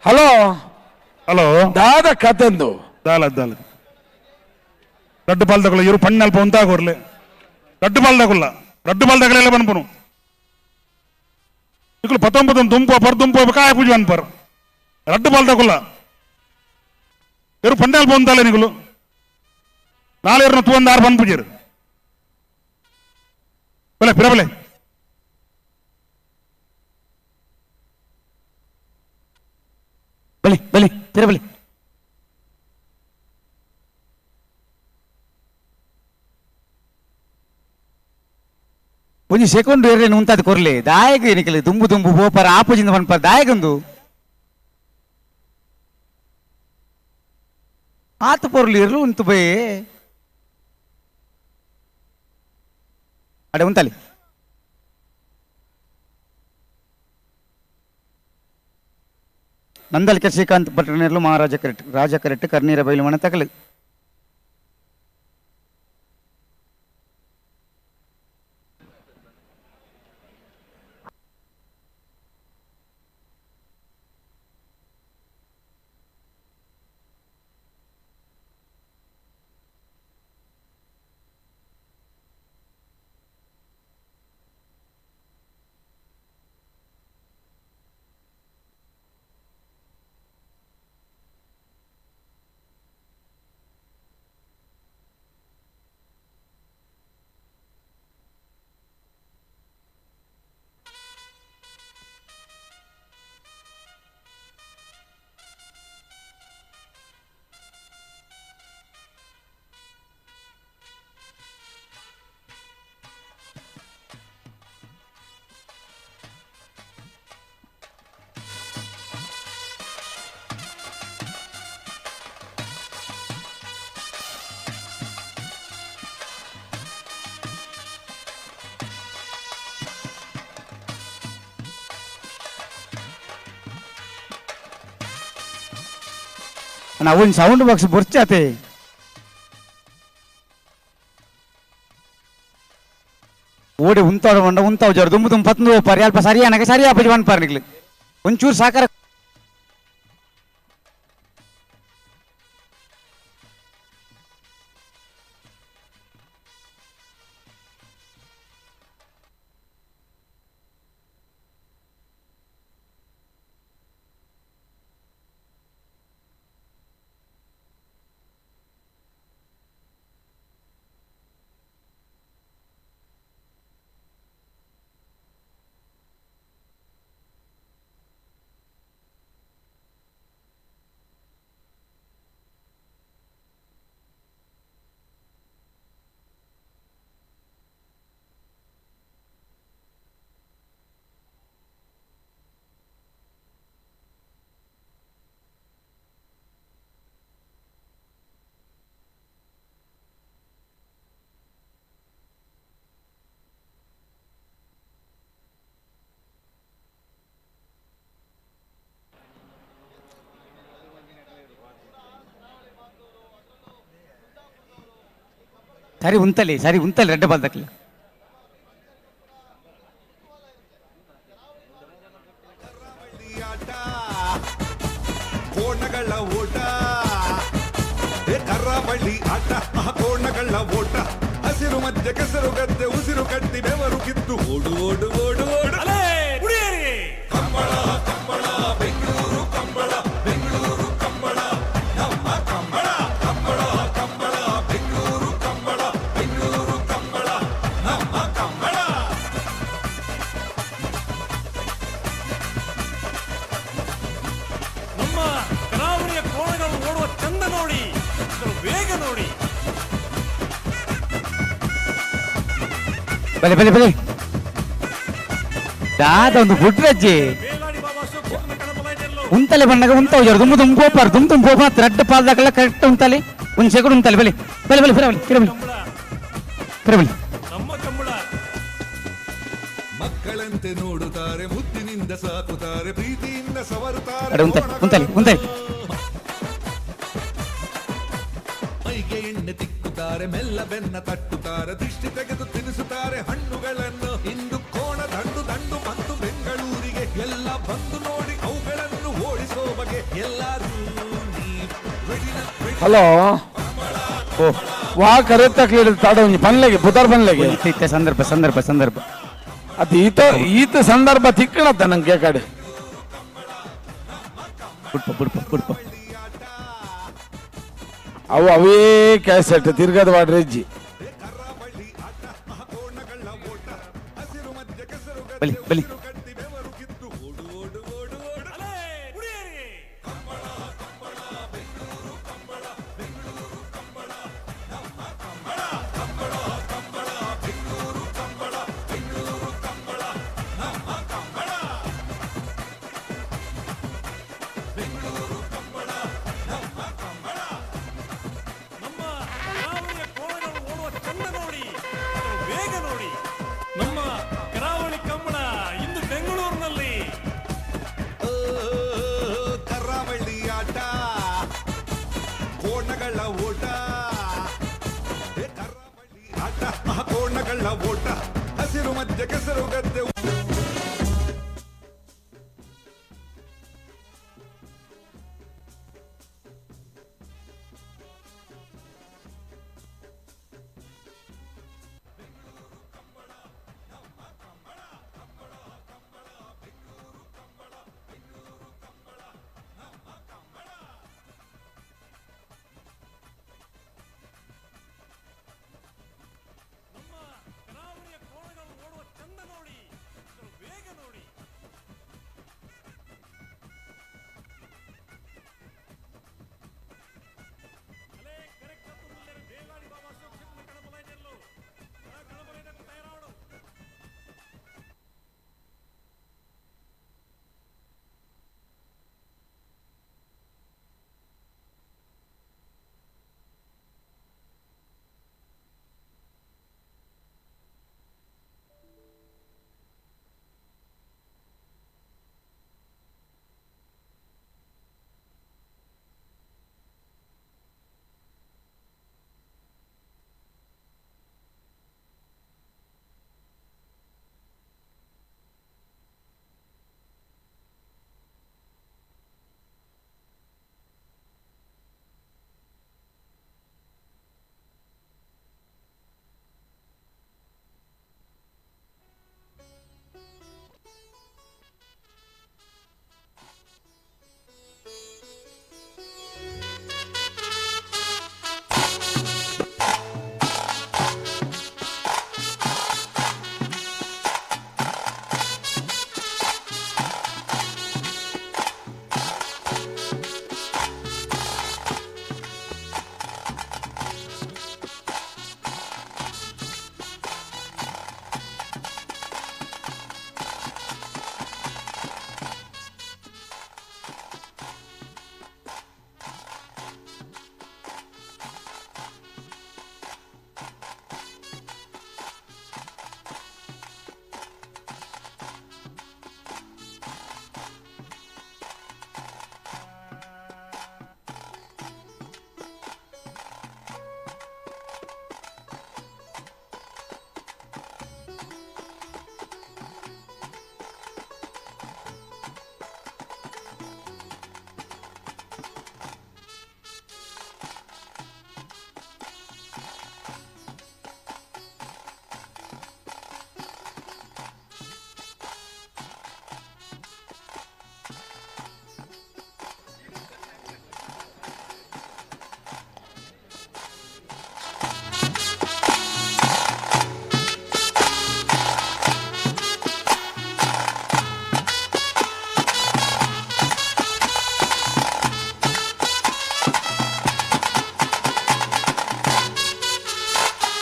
ಹಲೋ ಹಲೋ ದಾದ ಕತೆಂದು దాలదు రడ్డు పాలు తగల ఇరు పన్ను నలప ఉంతా కోరలే రడ్డు పాలు తగల పనుపును ఇక్కడ 19 దుంప పర్దుంప కాయ పూజ అన్పర్ రడ్డు పాలు తగల ఇరు పన్ను నలప ఉంతాలే నిగులు 4 తూ ಒಂದು 6 ಪನ್ ಪೂಜೆರು ಬಲೆ ಪಿರಬಲೆ ಬಲಿ ಬಲಿ ಪಿರಬಲಿ ಒಂಜಿ ಸೆಕೆಂಡ್ ಏರ್ಲೆ ಉಂತಾದ ಕೊರ್ಲೆ ದಾಯಗ ಏನಿಕಲೆ ದುಂಬು ದುಂಬು ಬೋಪರ ಆಪುಜಿಂದ ಪನ್ಪರ ದಾಯಗಂದು ಆತ ಪೊರ್ಲು ಇರ್ಲು ಉಂತು ಬೇ ಅಡೆ ಉಂತಲಿ ನಂದಲ್ಕೆ ಶ್ರೀಕಾಂತ್ ಭಟ್ರನೇರ್ಲು ಮಹಾರಾಜ ಕರೆಕ್ಟ್ ರಾಜ ಕರೆಕ್ಟ್ ಕರ್ನೀರ ಬೈಲು ಮನೆ ತಗಲು ಅವನ್ ಸೌಂಡ್ ಬಾಕ್ಸ್ ಬುರ್ಚಾತೆ ಓಡಿ ಉಂತಾವ ಮಂಡ ಉಂತಾವ ಜರ ದುಂಬು ತುಂಬ ಪತ್ನು ಪರಿ ಅಲ್ಪ ಸರಿಯಾನಗೆ ಸರಿಯಾ ಪಜಿ ಬನ್ಪಾರ ನಿಗ್ಲಿ ಒಂಚೂರು ಸಾಕಾರ ಸರಿ ಉಂತಲಿ ರೆಡ್ಡ ಬಾಲ್ದಕ್ಲಿ ಕೋಣಗಳ ಓಟ ಕರ್ರಬಳ್ಳಿ ಆಟ ಕೋಣಗಳ ಓಟ ಹಸಿರು ಮಧ್ಯೆ ಕೆಸರು ಗದ್ದೆ ಉಸಿರು ಕಟ್ಟಿ ಬೆವರು ಕಿತ್ತು ಓಡು ಓಡು ಓಡು ಓಡು ಕಂಬಳ ಕಂಬಳ ಬೆಂಗಳೂರು ಕಂಬಳ ಬೆಂಗಳೂರು ಕಂಬಳ ನಮ್ಮ ಕಂಬಳ ಕಂಬಳ ಕಂಬಳ ಬೆಂಗಳೂರು ಕಂಬಳ ಬೆಂಗಳೂರು ಕಂಬಳ ನಮ್ಮ ಕಂಬಳ ನಮ್ಮ ಕರಾವಳಿಯ ಕೋಣಗಳು ಓಡುವ ಚಂದ ನೋಡಿ ಅದರ ವೇಗ ನೋಡಿ ಬಲೆ ಬಲೆ ಬಲೆ ದಾದ ಒಂದು ಗುಡ್ರಜ್ಜಿ ಬೇಲಾಡಿ ಬಾಬಾ ಶಿವಕ್ಷೇತ್ರನ ಕಣಬಲಾಯಿನೆಲ್ಲೋ ಉಂತಲೆ ಬಣ್ಣಗ ಉಂತಾವ ಜರ ದುಂಬು ತುಂಬ ಬೋಪಾರ ದುಮ್ ತುಂಬ ಬೋಪ ರೆಡ್ಡ ಪಾಲ್ದಾಗಲ್ಲ ಕರೆಕ್ಟ್ ಉಂತಲೆ ಒಂದು ಸೆಕೆಂಡ್ ಉಂತಲೆ ಬಲೆ ಬಲೆ ಬಲೆ ಫಿರಬಲಿ ಫಿರಬಲಿ ಕಂಬಳ ಫಿರಬಲಿ ನಮ್ಮ ಕಂಬಳ ಮಕ್ಕಳಂತೆ ನೋಡುತ್ತಾರೆ ಮುದ್ದಿನಿಂದ ಸಾಕುತ್ತಾರೆ ಪ್ರೀತಿಯಿಂದ ಸವರುತ್ತಾರೆ ಅಡೆ ಉಂತಲೆ ಉಂತಲೆ ಮೈಗೆ ಎಣ್ಣೆ ತಿಕ್ಕುತ್ತಾರೆ ಮೆಲ್ಲ ಬೆನ್ನ ತಟ್ಟುತ್ತಾರೆ ದೃಷ್ಟಿ ತೆಗೆದು ತಿನಿಸುತ್ತಾರೆ ಹಣ್ಣುಗಳನ್ನು ಇಂದು ಕೋಣ ದಂಡು ದಂಡು ಬಂದು ಬೆಂಗಳೂರಿಗೆ ಎಲ್ಲ ಬಂದು ನೋಡಿ ಅವುಗಳನ್ನು ಓಡಿಸೋ ಬಗೆ ಎಲ್ಲರೂ ನೀ ಹಲೋ ಓ ವಾ ಕರೆಕ್ಟ್ ತಾಡ ಒಂಜಿ ಪನ್ಲೆಗೆ ಪುತಾರ್ ಪನ್ಲೆಗೆ ಸಂದರ್ಭ ಸಂದರ್ಭ ಸಂದರ್ಭ ಅದು ಈತ ಸಂದರ್ಭ ತಿಕ್ಕಣತ್ತ ನಂಗೆ ಕಡೆ ಬಿಡ್ಪ ಬಿಡ್ಪ ಬಿಡ್ಪ ಅವು ಅವೇ ಕ್ಯಾಸೆಟ್ ತಿರ್ಗದ ವಾಡ್ರೆ ಹೆಜ್ಜಿ ಕರ್ರಬಳ್ಳಿ ಆಟ ಕೋಣಗಳ ಓಟ ಹಸಿರು ಮಧ್ಯ ಕೆಸರು ಬಲಿ ಬಲಿ ಕಟ್ಟಿ ಬೆವರು ಕಿತ್ತು ಓಡು ಓಡು ಓಡು ಓಡು ಅಲೇ ಕುಡಿಯೇರಿ ನಮ್ಮ ಕರಾವಳಿಯ ಕೋಣಗಳು ಓಡುವ ಚಂದ ನೋಡಿ, ಅದರ ವೇಗ ನೋಡಿ. ನಮ್ಮ ಕರಾವಳಿ ಕಂಬಳ ಇಂದು ಬೆಂಗಳೂರಿನಲ್ಲಿ. ಓ, ಕರಾವಳಿ ಆಟ ಕೋಣಗಳ ಓಟ ಕರಾವಳಿ ಆಟ ಕೋಣಗಳ ಓಟ ಹಸಿರು ಮಧ್ಯ ಕೆಸರು ಗದ್ದೆ ನಮ್ಮ ಕರಾವಳಿಯ ಕೋಣಗಳು ಓಡುವ ಚಂದ ನೋಡಿ, ಅದರ ವೇಗ ನೋಡಿ. ಅಲೇ ಕರೆಕ್ಟ್ ತುಮುಲ್ಲೆರ ಬೇಲಾಡಿ ಬಾಬಾ ಅಶೋಕ್ ಶೆಟ್ಟಿ ಕಣಬಲೈನೆಲ್ಲು ಕಣಬಲೈನಕ್ಕೆ ತಯಾರಾಡು.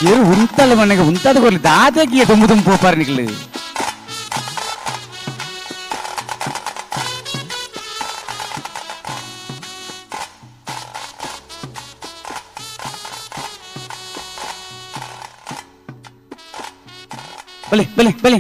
ಏರು ಉಂತಲ್ಲ ಮನೆಗೆ ಉಂತಾದ ಕೊರ್ಲಿ ದಾದಾಗಿಯ ತುಂಬು ತುಂಬು ಪೋಪಾರನಿಗಳು ಬಲೆ ಬಲೆ ಬಲೆ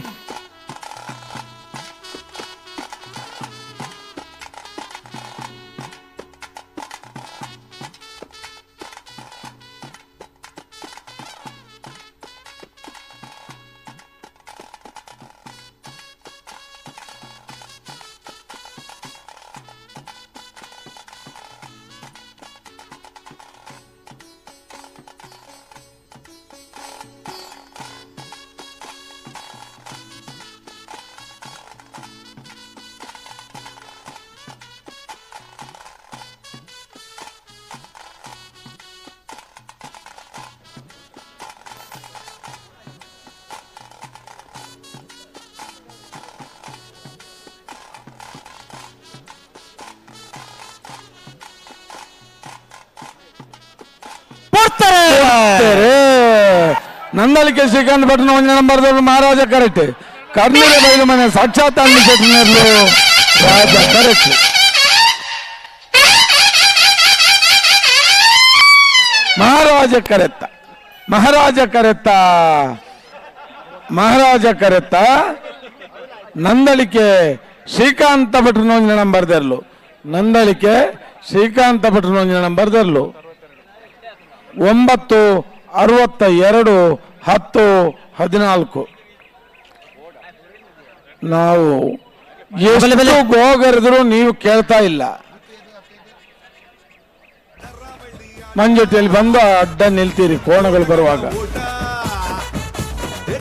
ನಂದಳಿಕೆ ಶ್ರೀಕಾಂತ್ ಭಟ್ನ ಒಂದನೇ ನಂಬರ್ದವರು ಮಹಾರಾಜ ಕರೆಕ್ಟ್. ಕರ್ನಾಟಕ ಬಯಲು ಮನೆ ಸಾಕ್ಷಾತ್ ಅನ್ನಿಸಲು ರಾಜ ಕರೆಕ್ಟ್. ಮಹಾರಾಜ ಕರೆತ್ತ ನಂದಳಿಕೆ ಶ್ರೀಕಾಂತ ಭಟ್ರು ಒಂದನೇ ನಂಬರ್ದರ್ಲು. ನಂದಳಿಕೆ ಶ್ರೀಕಾಂತ ಭಟ್ರು ಒಂದನೇ ನಂಬರ್ದರ್ಲು. 9:62 10:14. ನಾವು ಎಷ್ಟು ಗೋಗರಿದ್ರು ನೀವು ಕೇಳ್ತಾ ಇಲ್ಲ. ಮಂಜುಟಿಯಲ್ಲಿ ಬಂದು ಅಡ್ಡ ನಿಲ್ತೀರಿ ಕೋಣಗಳು ಬರುವಾಗ.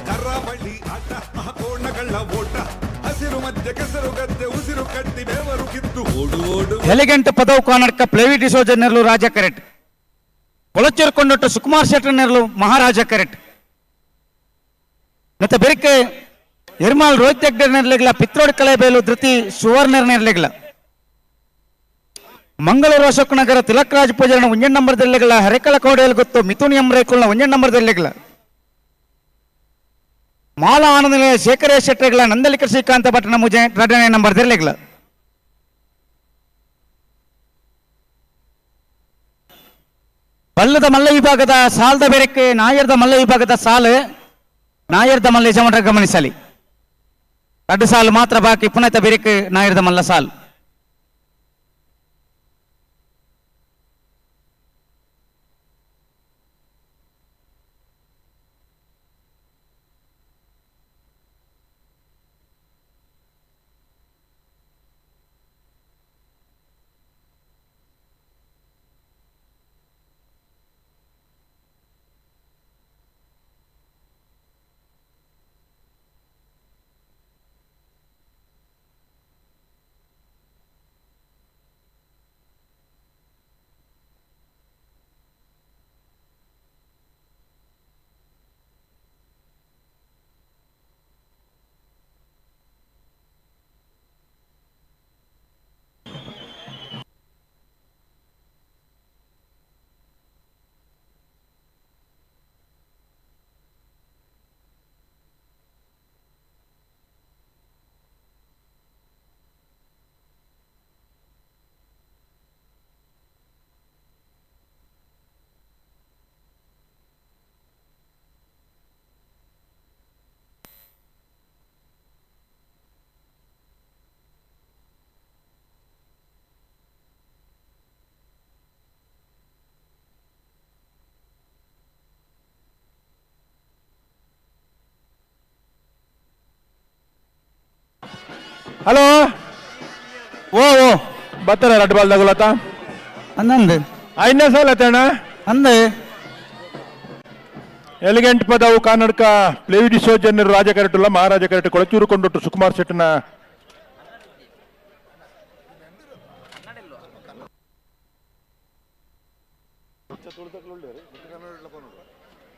ಕರಾವಳಿ ಆಟ ಕೋಣಗಳ ಓಟ ಹಸಿರು ಮಧ್ಯ ಕೆಸರು ಗದ್ದೆ ಉಸಿರು ಕಟ್ಟಿ ಬೆವರು ಕಿತ್ತು ಓಡು ಓಡು. ಎಲಿಗೆಂಟ್ ಪದವು ಕಾನಡ್ಕ ಪ್ಲೇವಿ ಡಿಸೋಜ ನೆರಲು ರಾಜ ಕರೆಕ್ಟ್. ಕೊಳಚೂರು ಕೊಂಡೊಟ್ಟು ಸುಕುಮಾರ್ ಶೆಟ್ಟರ್ ನೆರಲು ಮಹಾರಾಜ ಕರೆಕ್ಟ್. ಮತ್ತೆ ಬೆರಿಕೆ ಎರ್ಮಾಲ್ ರೋಹಿತ್ ಹೆಗ್ಡೆ ನೆರಲಿಗ್ಲ ಪಿತ್ರೋಡ್ ಕಳೆಬೇಲು ಧೃತಿ ಸುವರ್ಣರ್ ನೆರಲಿಗ್ಲ. ಮಂಗಳೂರು ಅಶೋಕ್ ನಗರ ತಿಲಕ್ ರಾಜ್ ಪೂಜಾರಣ 1 ನಂಬರ್ದಲ್ಲಿಗಳ ಹರೆಕಲ ಕೋಡೆಯಲ್ಲಿ ಗೊತ್ತು ಮಿಥುನ್ ಎಂ ರೇಕುಲ್ನ 1 ನಂಬರ್ದಲ್ಲಿಗಳ. ಮಾಲಾ ಆನಂದ ಶೇಖರ ಶೆಟ್ಟರ್ಗಳ ನಂದಲಿಕ ಶ್ರೀಕಾಂತ ಭಟ್ನ 2ನೇ ನಂಬರ್ದಲ್ಲಿಗಳ. ಬಲ್ಲದ ಮಲ್ಲ ವಿಭಾಗದ ಸಾಲದ ಬೆರಕೆ ನಾಯರ್ದ ಮಲ್ಲ ವಿಭಾಗದ ಸಾಲು ನಾಯರ್ದ ಮಲ್ಲ ಯಜಮಾನರ ಗಮನಿಸಲಿ. 2 ಸಾಲು ಮಾತ್ರ ಬಾಕಿ. ಪುನಃ ಬೆರಕೆ ನಾಯರ್ದ ಮಲ್ಲ ಸಾಲು. ಹಲೋ ಓ ಬರ್ತಾರ 2 ಬಾಲ್ ತಗೊಳತ್ತ ಅಂದಂದು 5ನೇ ಸಾಲ ತಣ್ಣ ಅಂದು ಎಲಿಗೆಂಟ್ ಪದವು ಕನ್ನಡಕ ಪ್ಲೇವಿ ಡಿಸೋಜ ರಾಜ ಕರೆಕ್ಟುಲ್ಲ ಮಹಾರಾಜ ಕರೆಕ್ಟ್. ಕೊಳಚೂರು ಕೊಂಡೊಟ್ಟು ಸುಕುಮಾರ್ ಶೆಟ್ಟನ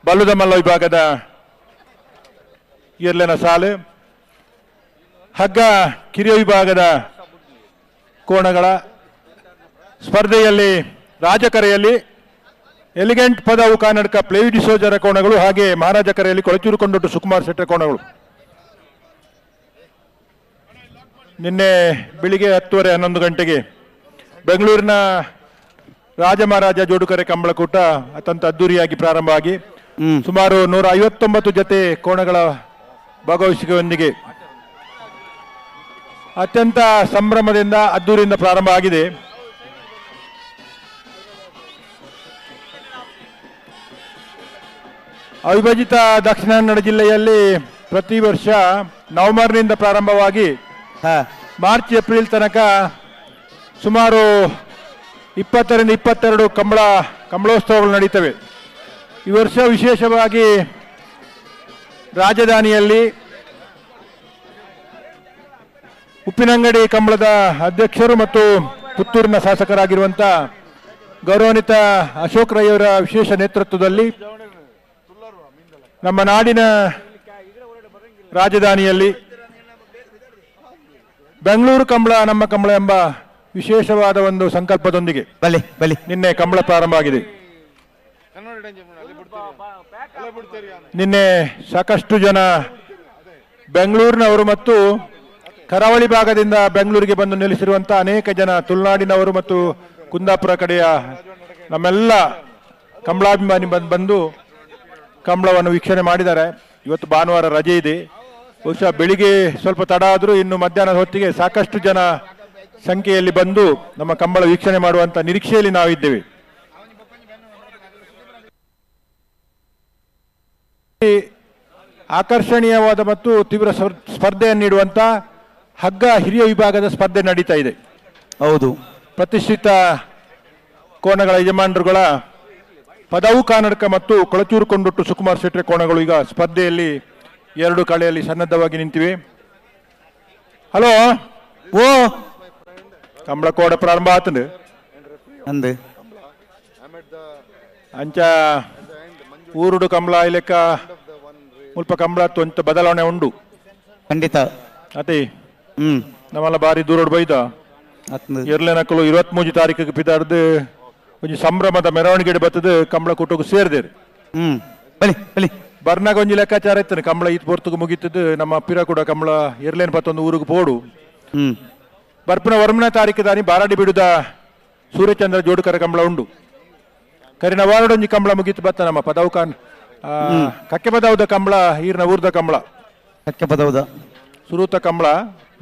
ಬಲ್ಲುದ ಮಲ್ಲ ವಿಭಾಗದ ಇರ್ಲಿನ ಸಾಲು. ಹಗ್ಗ ಕಿರಿಯ ವಿಭಾಗದ ಕೋಣಗಳ ಸ್ಪರ್ಧೆಯಲ್ಲಿ ರಾಜಕರೆಯಲ್ಲಿ ಎಲಿಗೆಂಟ್ ಪದವು ಕನ್ನಡಕ ಪ್ಲೇವಿ ಡಿಸೋಜರ ಕೋಣಗಳು ಹಾಗೆ ಮಹಾರಾಜ ಕರೆಯಲ್ಲಿ ಕೊಳಚೂರು ಕೊಂಡೊಟ್ಟು ಸುಕುಮಾರ್ ಶೆಟ್ಟರ್ ಕೋಣಗಳು. ನಿನ್ನೆ ಬೆಳಿಗ್ಗೆ 10:30 ಗಂಟೆಗೆ ಬೆಂಗಳೂರಿನ ರಾಜ ಮಹಾರಾಜ ಜೋಡುಕರೆ ಕಂಬಳಕೂಟ ಅತ್ಯಂತ ಅದ್ದೂರಿಯಾಗಿ ಪ್ರಾರಂಭ ಆಗಿ ಸುಮಾರು 159 ಜೊತೆ ಕೋಣಗಳ ಭಾಗವಹಿಸುವಿಕೆಯೊಂದಿಗೆ ಅತ್ಯಂತ ಸಂಭ್ರಮದಿಂದ ಅದ್ದೂರಿಯಿಂದ ಪ್ರಾರಂಭ ಆಗಿದೆ. ಅವಿಭಜಿತ ದಕ್ಷಿಣ ಕನ್ನಡ ಜಿಲ್ಲೆಯಲ್ಲಿ ಪ್ರತಿ ವರ್ಷ ನವೆಂಬರ್ನಿಂದ ಪ್ರಾರಂಭವಾಗಿ ಮಾರ್ಚ್ ಏಪ್ರಿಲ್ ತನಕ ಸುಮಾರು 20ರಿಂದ 22 ಕಂಬಳೋತ್ಸವಗಳು ನಡೀತವೆ. ಈ ವರ್ಷ ವಿಶೇಷವಾಗಿ ರಾಜಧಾನಿಯಲ್ಲಿ ಉಪ್ಪಿನಂಗಡಿ ಕಂಬಳದ ಅಧ್ಯಕ್ಷರು ಮತ್ತು ಪುತ್ತೂರಿನ ಶಾಸಕರಾಗಿರುವಂಥ ಗೌರವಾನ್ವಿತ ಅಶೋಕ್ ರೈ ಅವರ ವಿಶೇಷ ನೇತೃತ್ವದಲ್ಲಿ ನಮ್ಮ ನಾಡಿನ ರಾಜಧಾನಿಯಲ್ಲಿ ಬೆಂಗಳೂರು ಕಂಬಳ ನಮ್ಮ ಕಂಬಳ ಎಂಬ ವಿಶೇಷವಾದ ಒಂದು ಸಂಕಲ್ಪದೊಂದಿಗೆ ನಿನ್ನೆ ಕಂಬಳ ಪ್ರಾರಂಭ ಆಗಿದೆ. ನಿನ್ನೆ ಸಾಕಷ್ಟು ಜನ ಬೆಂಗಳೂರಿನವರು ಮತ್ತು ಕರಾವಳಿ ಭಾಗದಿಂದ ಬೆಂಗಳೂರಿಗೆ ಬಂದು ನೆಲೆಸಿರುವಂಥ ಅನೇಕ ಜನ ತುಳುನಾಡಿನವರು ಮತ್ತು ಕುಂದಾಪುರ ಕಡೆಯ ನಮ್ಮೆಲ್ಲ ಕಂಬಳಾಭಿಮಾನಿ ಬಂದು ಕಂಬಳವನ್ನು ವೀಕ್ಷಣೆ ಮಾಡಿದ್ದಾರೆ. ಇವತ್ತು ಭಾನುವಾರ ರಜೆ ಇದೆ. ಬಹುಶಃ ಬೆಳಿಗ್ಗೆ ಸ್ವಲ್ಪ ತಡ ಆದರೂ ಇನ್ನು ಮಧ್ಯಾಹ್ನದ ಹೊತ್ತಿಗೆ ಸಾಕಷ್ಟು ಜನ ಸಂಖ್ಯೆಯಲ್ಲಿ ಬಂದು ನಮ್ಮ ಕಂಬಳ ವೀಕ್ಷಣೆ ಮಾಡುವಂಥ ನಿರೀಕ್ಷೆಯಲ್ಲಿ ನಾವಿದ್ದೇವೆ. ಆಕರ್ಷಣೀಯವಾದ ಮತ್ತು ತೀವ್ರ ಸ್ಪರ್ಧೆಯನ್ನು ನೀಡುವಂಥ ಹಗ್ಗ ಹಿರಿಯ ವಿಭಾಗದ ಸ್ಪರ್ಧೆ ನಡೀತಾ ಇದೆ. ಹೌದು, ಪ್ರತಿಷ್ಠಿತ ಕೋಣಗಳ ಯಜಮಾನರುಗಳ ಪದವು ಕಾನಡ್ಕ ಮತ್ತು ಕೊಳಚೂರು ಕೊಂಡೊಟ್ಟು ಸುಕುಮಾರ್ ಶೆಟ್ರೆ ಕೋಣಗಳು ಈಗ ಸ್ಪರ್ಧೆಯಲ್ಲಿ 2 ಕಳೆಯಲ್ಲಿ ಸನ್ನದ್ಧವಾಗಿ ನಿಂತಿವೆ. ಹಲೋ, ಓ ಕಂಬಳ ಕೋಡ ಪ್ರಾರಂಭ ಆತಂದು ಅಂದು ಅಂಚ ಊರುಡು ಕಂಬಳ ಲೆಕ್ಕ ಮುಲ್ಪ ಕಂಬಳ ತೊಂತ ಬದಲಾವಣೆ ಉಂಡು ಖಂಡಿತ. ಅದೇ ನಮ್ಮಲ್ಲ ಬಾರಿ ದೂರೋಡು ಬೈದ ಎರ್ಲೆನಕ್ಕಲು 23 ತಾರೀಕಿಗೆ ಪಿದಾರ್ದು ಒಂಜಿ ಸಂಭ್ರಮದ ಮೆರವಣಿಗೆ ಬತ್ತದ ಕಂಬಳ ಕೂಟಕ್ಕೆ ಸೇರಿದೇರು. ಬಲಿ ಬಲಿ ಬರ್ನಾಗ ಒಂಜಿ ಲೆಕ್ಕಾಚಾರ ಇತ್ತಾನೆ ಕಂಬಳ ಈತ್ ಪೊರ್ತುಗೆ ಮುಗಿತದ್ದು ನಮ್ಮ ಪಿರ ಕೂಡ ಕಂಬಳ ಎರ್ಲೇನ್ ಪತ್ತೊಂದು ಊರಿಗೆ ಪೋಡು ಬರ್ಪನ ವರ್ಮನ ತಾರೀಕಿದಾನಿ ಬಾರಾಡಿ ಬಿಡುದ ಸೂರ್ಯಚಂದ್ರ ಜೋಡುಕರ ಕಂಬಳ ಉಂಡು. ಕರಿನ ವಾರಡೊಂಜಿ ಕಂಬಳ ಮುಗಿತು ಬತ್ತ ನಮ್ಮ ಪದವು ಕಕ್ಕೆ ಪದವದ ಕಂಬಳ ಈರ್ನ ಊರ್ದ ಕಂಬಳ ಕಕ್ಕೆ ಪದವದ ಸುರೂತ ಕಂಬಳ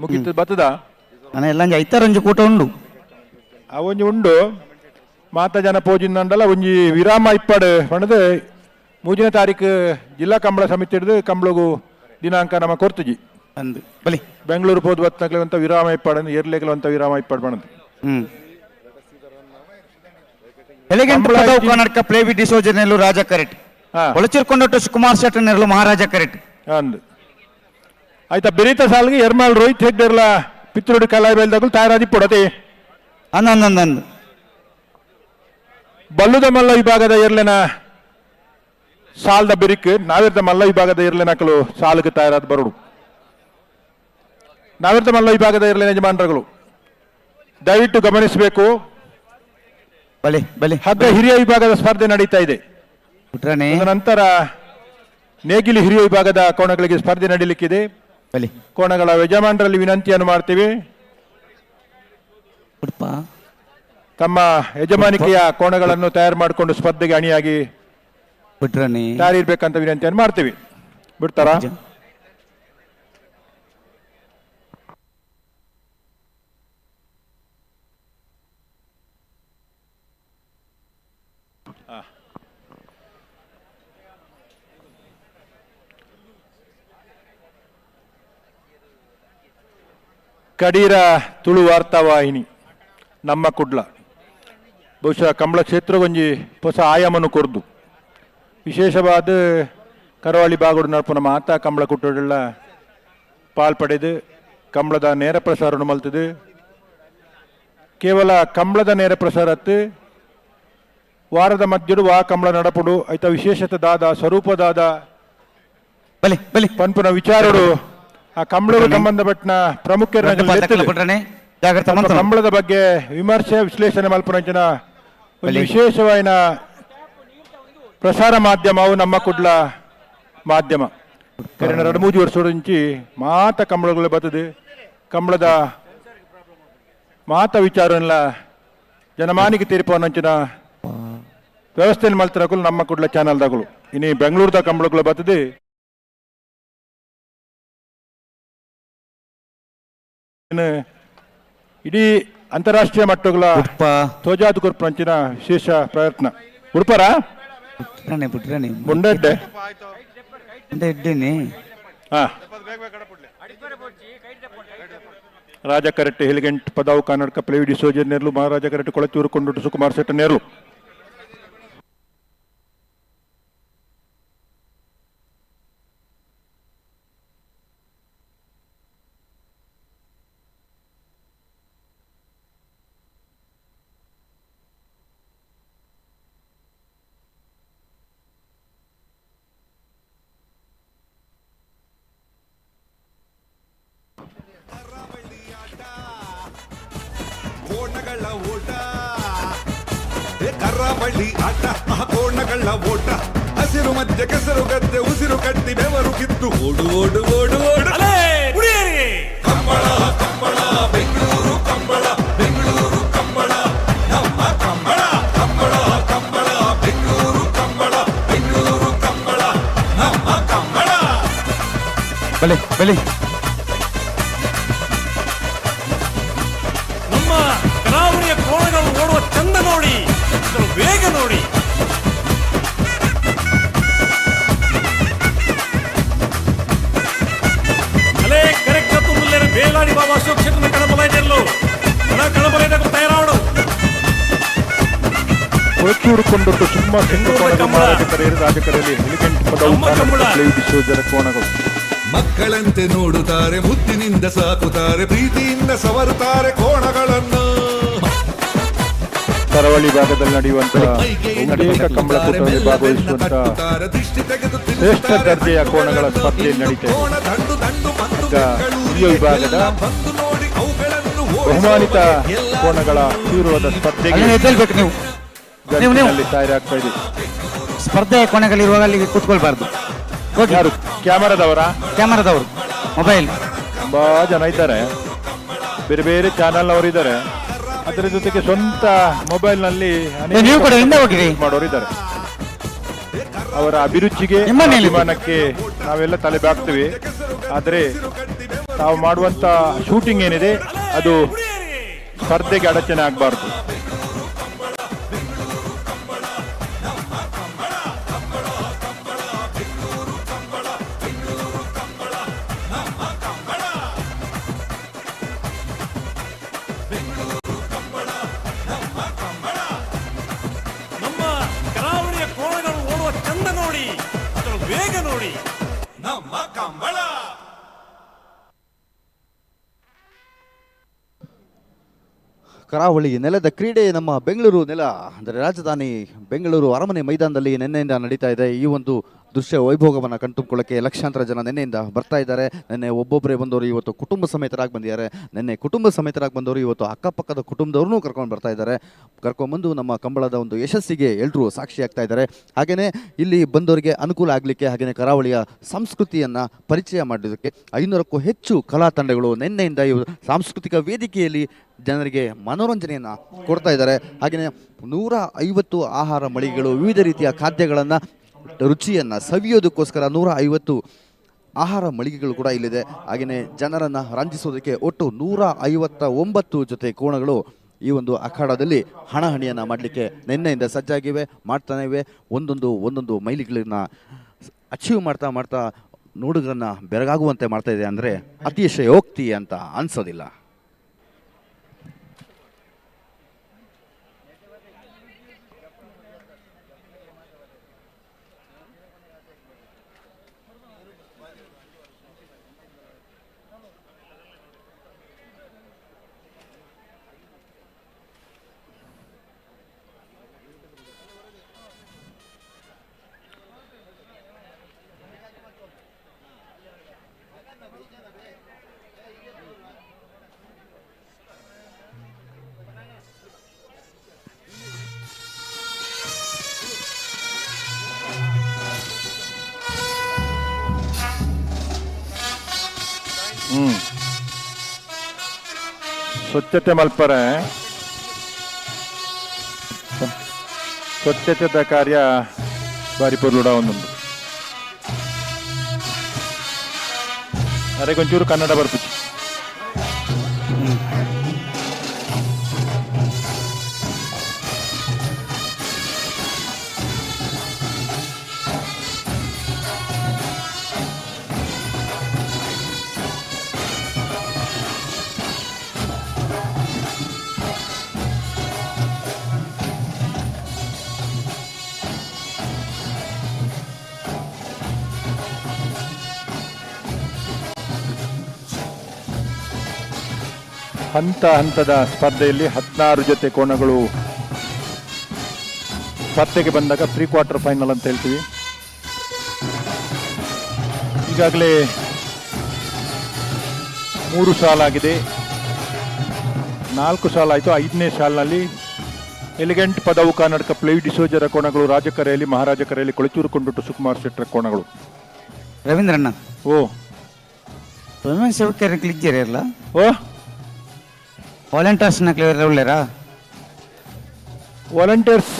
ಮುಗಿತು ಬತ್ತದ ಮನೆ ಎಲ್ಲ ಐತಾರಂಜು ಕೂಟ ಉಂಡು. ಆ ಒಂಜಿ ಉಂಡು ಮಾತ ಜನ ಪೋಜಿಂದಲ್ಲ ಒಂಜಿ ವಿರಾಮ ಇಪ್ಪಡು ಪಣದು 3ನೇ ತಾರೀಕು ಜಿಲ್ಲಾ ಕಂಬಳ ಸಮಿತಿ ಹಿಡಿದು ಕಂಬಳಗು ದಿನಾಂಕ ನಮ್ಮ ಕೊರ್ತುಜಿ ಅಂದು ಬಲಿ ಬೆಂಗಳೂರು ಪೋದು ಬತ್ತನಕ್ಲೆವಂತ ವಿರಾಮ ಇಪ್ಪಡನ್ನು ಏರ್ಲೆಗಲಂತ ವಿರಾಮ ಇಪ್ಪಡು ಪಣದು ಕರ್ನಾಟಕ ಪ್ಲೇವಿ ಡಿಸೋಜನೆಲ್ಲು ರಾಜ ಕರೆಟ್ ಒಳಚಿರ್ಕೊಂಡೊಟ್ಟು ಸುಕುಮಾರ್ ಶೆಟ್ಟನೆರ್ಲು ಮಹಾರಾಜ ಕರೆಟ್ ಅಂದು ಆಯ್ತಾ ಬೆರೀತ ಸಾಲಿಗೆ ಎರ್ಮಾಳ್ ರೋಹಿತ್ ಹೆಗ್ಡೆರ್ಲ ಪಿತ್ರೋಡಿ ಕಲಾಯಿ ಬೆಲ್ದಾಗಲು ತಯಾರಾದಿ ಪೊಡತೆ ಅಂದಂದಂದು ಬಲ್ಲುದ ಮಲ್ಲ ವಿಭಾಗದ ಎರ್ಲೆನ ಸಾಲದ ಬೆರಿಕ್ ನಾವಿರ್ದ ಮಲ್ಲ ವಿಭಾಗದ ಎರ್ಲೆನಕಲು ಸಾಲಿಗೆ ತಯಾರಾದ ಬರೋಡು ನಾವಿರ್ದ ಮಲ್ಲ ವಿಭಾಗದ ಎರ್ಲೆನ ಯಜಮಾನರುಗಳು ದಯವಿಟ್ಟು ಗಮನಿಸಬೇಕು. ಬಲಿ ಬಲಿ ಹಗ್ಗ ಹಿರಿಯ ವಿಭಾಗದ ಸ್ಪರ್ಧೆ ನಡೀತಾ ಇದೆ. ನಂತರ ನೇಗಿಲಿ ಹಿರಿಯ ವಿಭಾಗದ ಕೋಣಗಳಿಗೆ ಸ್ಪರ್ಧೆ ನಡೀಲಿಕ್ಕಿದೆ. ಕೋಣಗಳ ಯಜಮಾನರಲ್ಲಿ ವಿನಂತಿಯನ್ನು ಮಾಡ್ತೀವಿ, ತಮ್ಮ ಯಜಮಾನಿಕೆಯ ಕೋಣಗಳನ್ನು ತಯಾರು ಮಾಡಿಕೊಂಡು ಸ್ಪರ್ಧೆಗೆ ಅಣಿಯಾಗಿ ತಯಾರಿರ್ಬೇಕಂತ ವಿನಂತಿಯನ್ನು ಮಾಡ್ತೀವಿ. ಬಿಡ್ತಾರಾ? ಕಡೀರ ತುಳು ವಾರ್ತಾವಾಹಿನಿ ನಮ್ಮ ಕುಡ್ಲ ಬಹುಶಃ ಕಂಬಳ ಕ್ಷೇತ್ರಗೊಂಜಿ ಹೊಸ ಆಯಾಮನು ಕೊರ್ದು ವಿಶೇಷವಾದ ಕರಾವಳಿ ಬಾಗೋಡು ನಡ್ಪನ ಮಾತ ಕಂಬಳ ಕುಟ್ಟೋಡೆಲ್ಲ ಪಾಲ್ಪಡೆದು ಕಂಬಳದ ನೇರ ಪ್ರಸಾರವನ್ನು ಮಲ್ತದು. ಕೇವಲ ಕಂಬಳದ ನೇರ ಪ್ರಸಾರತ್ತು ವಾರದ ಮಧ್ಯಡು ವಾ ಕಂಬಳ ನಡಪಡು ಐತ ವಿಶೇಷತದಾದ ಸ್ವರೂಪದಾದ ಪಂಪನ ವಿಚಾರಗಳು ಆ ಕಂಬಳಕ್ಕೆ ಸಂಬಂಧಪಟ್ಟ ಪ್ರಮುಖ ಕಂಬಳದ ಬಗ್ಗೆ ವಿಮರ್ಶೆ ವಿಶ್ಲೇಷಣೆ ಮಲ್ಪನ ಒಂದು ವಿಶೇಷವಾದ ಪ್ರಸಾರ ಮಾಧ್ಯಮವು ನಮ್ಮ ಕುಡ್ಲ ಮಾಧ್ಯಮ 2-3 ವರ್ಷದ నుంచి ಮಾತ ಕಂಬಳಗಳು ಬರ್ತದೆ. ಕಂಬಳದ ಮಾತ ವಿಚಾರನೆಲ್ಲ ಜನಮಾನಿಗೆ ತೀರ್ಪುವಂಚಿನ ವ್ಯವಸ್ಥೆಯನ್ನು ಮಲ್ತಿರಕಲು ನಮ್ಮ ಕುಡ್ಲ ಚಾನಲ್ದಾಗಲು ಇನ್ನು ಬೆಂಗಳೂರದ ಕಂಬಳಗಳು ಬರ್ತದೆ. ಇಡೀ ಅಂತಾರಾಷ್ಟ್ರೀಯ ಮಟ್ಟಗಳ ತೋಜಾದು ಕೊರ್ಪಂಚಿನ ವಿಶೇಷ ಪ್ರಯತ್ನ ಉಡುಪರ ಮುಂಡೆ ರಾಜ ಕರೆಟ್ಟು ಹೆಲಿಗೆಂಟ್ ಪದಾವು ಕನ್ನಡಕ ಪ್ಲೇವಿ ಡಿಸೋಜರ್ ನೇರ್ಲು ಮಹಾರಾಜ ಕರೆಟ್ಟು ಕೊಳಚೂರು ಕೊಂಡೊಟ್ಟು ಸುಕುಮಾರ್ ಶೆಟ್ಟ ನೇರ್ಲು ಕೋಣಗಳ ಊಟ ಕರಾವಳಿ ಆಟ ಆ ಕೋಣಗಳ ಓಟ ಹಸಿರು ಮಧ್ಯೆ ಕೆಸರು ಗದ್ದೆ ಉಸಿರು ಕಟ್ಟಿ ಬೆವರು ಕಿತ್ತು ಓಡು ಓಡು ಓಡು ಓಡು ಅಲೇ ಹುಡುಗಿಯರಿಗೆ ಕಂಬಳ ಕಂಬಳ ಬೆಂಗಳೂರು ಕಂಬಳ ಬೆಂಗಳೂರು ಕಂಬಳ ನಮ್ಮ ಕಂಬಳ ಕಂಬಳ ಕಂಬಳ ಬೆಂಗಳೂರು ಕಂಬಳ ಬೆಂಗಳೂರು ಕಂಬಳ ನಮ್ಮ ಕಂಬಳ ಬಲೆ ಬಲೆ ನಮ್ಮ ಕರಾವಳಿಯ ಕೋಣಗಳು ಓಡುವ ಚಂದ ನೋಡಿ, ಅದರ ವೇಗ ನೋಡಿ. ಅಲೇ ಕರೆಕ್ಟ್ ತುಂಬಲೇರ ಬೇಲಾಡಿ ಬಾಬಾ ಅಶೋಕ್ ಕ್ಷೇತ್ರ ಕಣಬಲೈಟರ್ಲು ಕಣಬಲೈಟకు ತಯಾರಾವಡು ಹೊಚ್ಚೂಡಿಕೊಂಡದ್ದು ಸುಮ್ಮ ತೆಂಗುಕೋಣಗಳು ಮಾರಾಟಕರೆಯರು ರಾಜಕರೆಯಲ್ಲಿ ಎಲಿಗೆಂಟ್ ಪದವು ವಿಶ್ವೋದರ ಕೋಣಗಳು ಮಕ್ಕಳಂತೆ ನೋಡುತ್ತಾರೆ, ಮುದ್ದಿನಿಂದ ಸಾಕುತ್ತಾರೆ, ಪ್ರೀತಿಯಿಂದ ಸವರುತ್ತಾರೆ ಕೋಣಗಳನ್ನು. ಕರಾವಳಿ ಭಾಗದಲ್ಲಿ ನಡೆಯುವಂತಹ ಅನೇಕ ಕಂಬಳ ಕೂಟದಲ್ಲಿ ಭಾಗವಹಿಸುವಂತಹ ಶ್ರೇಷ್ಠ ದರ್ಜೆಯ ಕೋಣಗಳ ಸ್ಪರ್ಧೆ ನಡೀತಾ ಇದೆ. ಹಿರಿಯ ವಿಭಾಗದ ಬಹುಮಾನಿತ ಕೋಣಗಳ ತೀವ್ರವಾದ ಸ್ಪರ್ಧೆಗೆ ತಯಾರಾಗ್ತಾ ಇದೆ. ಸ್ಪರ್ಧೆ ಕೊನೆಗಳಿರುವಾಗ ಅಲ್ಲಿಗೆ ಕೂತ್ಕೊಳ್ಬಾರ್ದು. ಯಾರು ಕ್ಯಾಮರಾದವರು ಮೊಬೈಲ್ ತುಂಬಾ ಜನ ಇದ್ದಾರೆ, ಬೇರೆ ಬೇರೆ ಚಾನಲ್ ಅವರು ಇದ್ದಾರೆ, ಅದರ ಜೊತೆಗೆ ಸ್ವಂತ ಮೊಬೈಲ್ ನಲ್ಲಿ ನೀವು ಕೂಡ ಹಿಂದೆ ಹೋಗಿರಿ ಮಾಡೋರು ಇದ್ದಾರೆ. ಅವರ ಅಭಿರುಚಿಗೆ ಅಭಿಮಾನಕ್ಕೆ ನಾವೆಲ್ಲ ತಲೆ ಬಾಗ್ತೀವಿ. ಆದರೆ ತಾವು ಮಾಡುವಂತ ಶೂಟಿಂಗ್ ಏನಿದೆ ಅದು ಸ್ಪರ್ಧೆಗೆ ಅಡಚಣೆ ಆಗಬಾರ್ದು. ನಮ್ಮ ಕರಾವಳಿಯ ಕೋಣಗಳು ಓಡುವ ಚಂದ ನೋಡಿ, ಅದರ ವೇಗ ನೋಡಿ. ನಮ್ಮ ಕಂಬಳ ಕರಾವಳಿ ನೆಲದ ಕ್ರೀಡೆ ನಮ್ಮ ಬೆಂಗಳೂರು ನೆಲ ಅಂದರೆ ರಾಜಧಾನಿ ಬೆಂಗಳೂರು ಅರಮನೆ ಮೈದಾನದಲ್ಲಿ ನಿನ್ನೆಯಿಂದ ನಡೀತಾ ಇದೆ. ಈ ಒಂದು ದೃಶ್ಯ ವೈಭೋಗವನ್ನು ಕಣ್ತುಕೊಳ್ಳೋಕ್ಕೆ ಲಕ್ಷಾಂತರ ಜನ ನಿನ್ನೆಯಿಂದ ಬರ್ತಾ ಇದ್ದಾರೆ. ನಿನ್ನೆ ಒಬ್ಬೊಬ್ಬರೇ ಬಂದವರು ಇವತ್ತು ಕುಟುಂಬ ಸಮೇತರಾಗಿ ಬಂದಿದ್ದಾರೆ. ನಿನ್ನೆ ಕುಟುಂಬ ಸಮೇತರಾಗಿ ಬಂದವರು ಇವತ್ತು ಅಕ್ಕಪಕ್ಕದ ಕುಟುಂಬದವ್ರನ್ನೂ ಕರ್ಕೊಂಡು ಬರ್ತಾ ಇದ್ದಾರೆ. ಕರ್ಕೊಂಡ್ಬಂದು ನಮ್ಮ ಕಂಬಳದ ಒಂದು ಯಶಸ್ಸಿಗೆ ಎಲ್ಲರೂ ಸಾಕ್ಷಿಯಾಗ್ತಾ ಇದ್ದಾರೆ. ಹಾಗೆಯೇ ಇಲ್ಲಿ ಬಂದವರಿಗೆ ಅನುಕೂಲ ಆಗಲಿಕ್ಕೆ, ಹಾಗೆಯೇ ಕರಾವಳಿಯ ಸಂಸ್ಕೃತಿಯನ್ನು ಪರಿಚಯ ಮಾಡೋದಕ್ಕೆ 500ಕ್ಕೂ ಹೆಚ್ಚು ಕಲಾ ತಂಡಗಳು ನಿನ್ನೆಯಿಂದ ಇವು ಸಾಂಸ್ಕೃತಿಕ ವೇದಿಕೆಯಲ್ಲಿ ಜನರಿಗೆ ಮನೋರಂಜನೆಯನ್ನು ಕೊಡ್ತಾ ಇದ್ದಾರೆ. ಹಾಗೆಯೇ 150 ಆಹಾರ ಮಳಿಗೆಗಳು ವಿವಿಧ ರೀತಿಯ ಖಾದ್ಯಗಳನ್ನು ರುಚಿಯನ್ನು ಸವಿಯೋದಕ್ಕೋಸ್ಕರ 150 ಆಹಾರ ಮಳಿಗೆಗಳು ಕೂಡ ಇಲ್ಲಿದೆ. ಹಾಗೆಯೇ ಜನರನ್ನು ರಂಜಿಸೋದಕ್ಕೆ ಒಟ್ಟು 159 ಜೊತೆ ಕೋಣಗಳು ಈ ಒಂದು ಅಖಾಡದಲ್ಲಿ ಹಣಾಹಣಿಯನ್ನು ಮಾಡಲಿಕ್ಕೆ ನಿನ್ನೆಯಿಂದ ಸಜ್ಜಾಗಿವೆ, ಮಾಡ್ತಾನೆ ಇವೆ. ಒಂದೊಂದು ಮೈಲಿಗಳನ್ನ ಅಚೀವ್ ಮಾಡ್ತಾ ನೋಡುಗರನ್ನ ಬೆರಗಾಗುವಂತೆ ಮಾಡ್ತಾ ಇದೆ ಅಂದರೆ ಅತಿಶಯೋಕ್ತಿ ಅಂತ ಅನ್ಸೋದಿಲ್ಲ. ಸ್ವಚ್ಛತೆ ಮಲ್ಪರೆ ಸ್ವಚ್ಛತೆದ ಕಾರ್ಯ ಬಾರಿ ಪೊರ್ಲುಡ ಒಂದೊಂದು ಅರೆ ಕೊಂಚೂರು ಕನ್ನಡ ಬರ್ಪಿಚ್ಚು. ಹಂತದ ಸ್ಪರ್ಧೆಯಲ್ಲಿ 16 ಜೊತೆ ಕೋಣಗಳು ಸ್ಪರ್ಧೆಗೆ ಬಂದಾಗ ಪ್ರೀ-ಕ್ವಾರ್ಟರ್ ಫೈನಲ್ ಅಂತ ಹೇಳ್ತೀವಿ. ಈಗಾಗಲೇ 3 ಸಾಲಾಗಿದೆ, 4 ಸಾಲಾಯಿತು. 5ನೇ ಸಾಲಿನಲ್ಲಿ ಎಲಿಗೆಂಟ್ ಪದವು ಕರ್ನಾಟಕ ಪ್ಲೇವ್ ಡಿಸೋಜರ ಕೋಣಗಳು ರಾಜಕರೆಯಲ್ಲಿ ಮಹಾರಾಜ ಕರೆಯಲ್ಲಿ ಕೊಳಿತೂರು ಕೊಂಡುಟ್ಟು ಸುಕುಮಾರ್ ಶೆಟ್ಟರ ಕೋಣಗಳು. ರವೀಂದ್ರಣ್ಣ ಓ ಪರ್ಮನೆಂಟ್ ಸೇವಕರ ಕ್ಲಿಕ್ ಇರಲ್ಲ ಓ ವಾಲಂಟಿಯರ್ಸ್ನ ಕ್ಲಿಯರ್ ಒಳ್ಳೆರಾ ವಾಲಂಟಿಯರ್ಸ್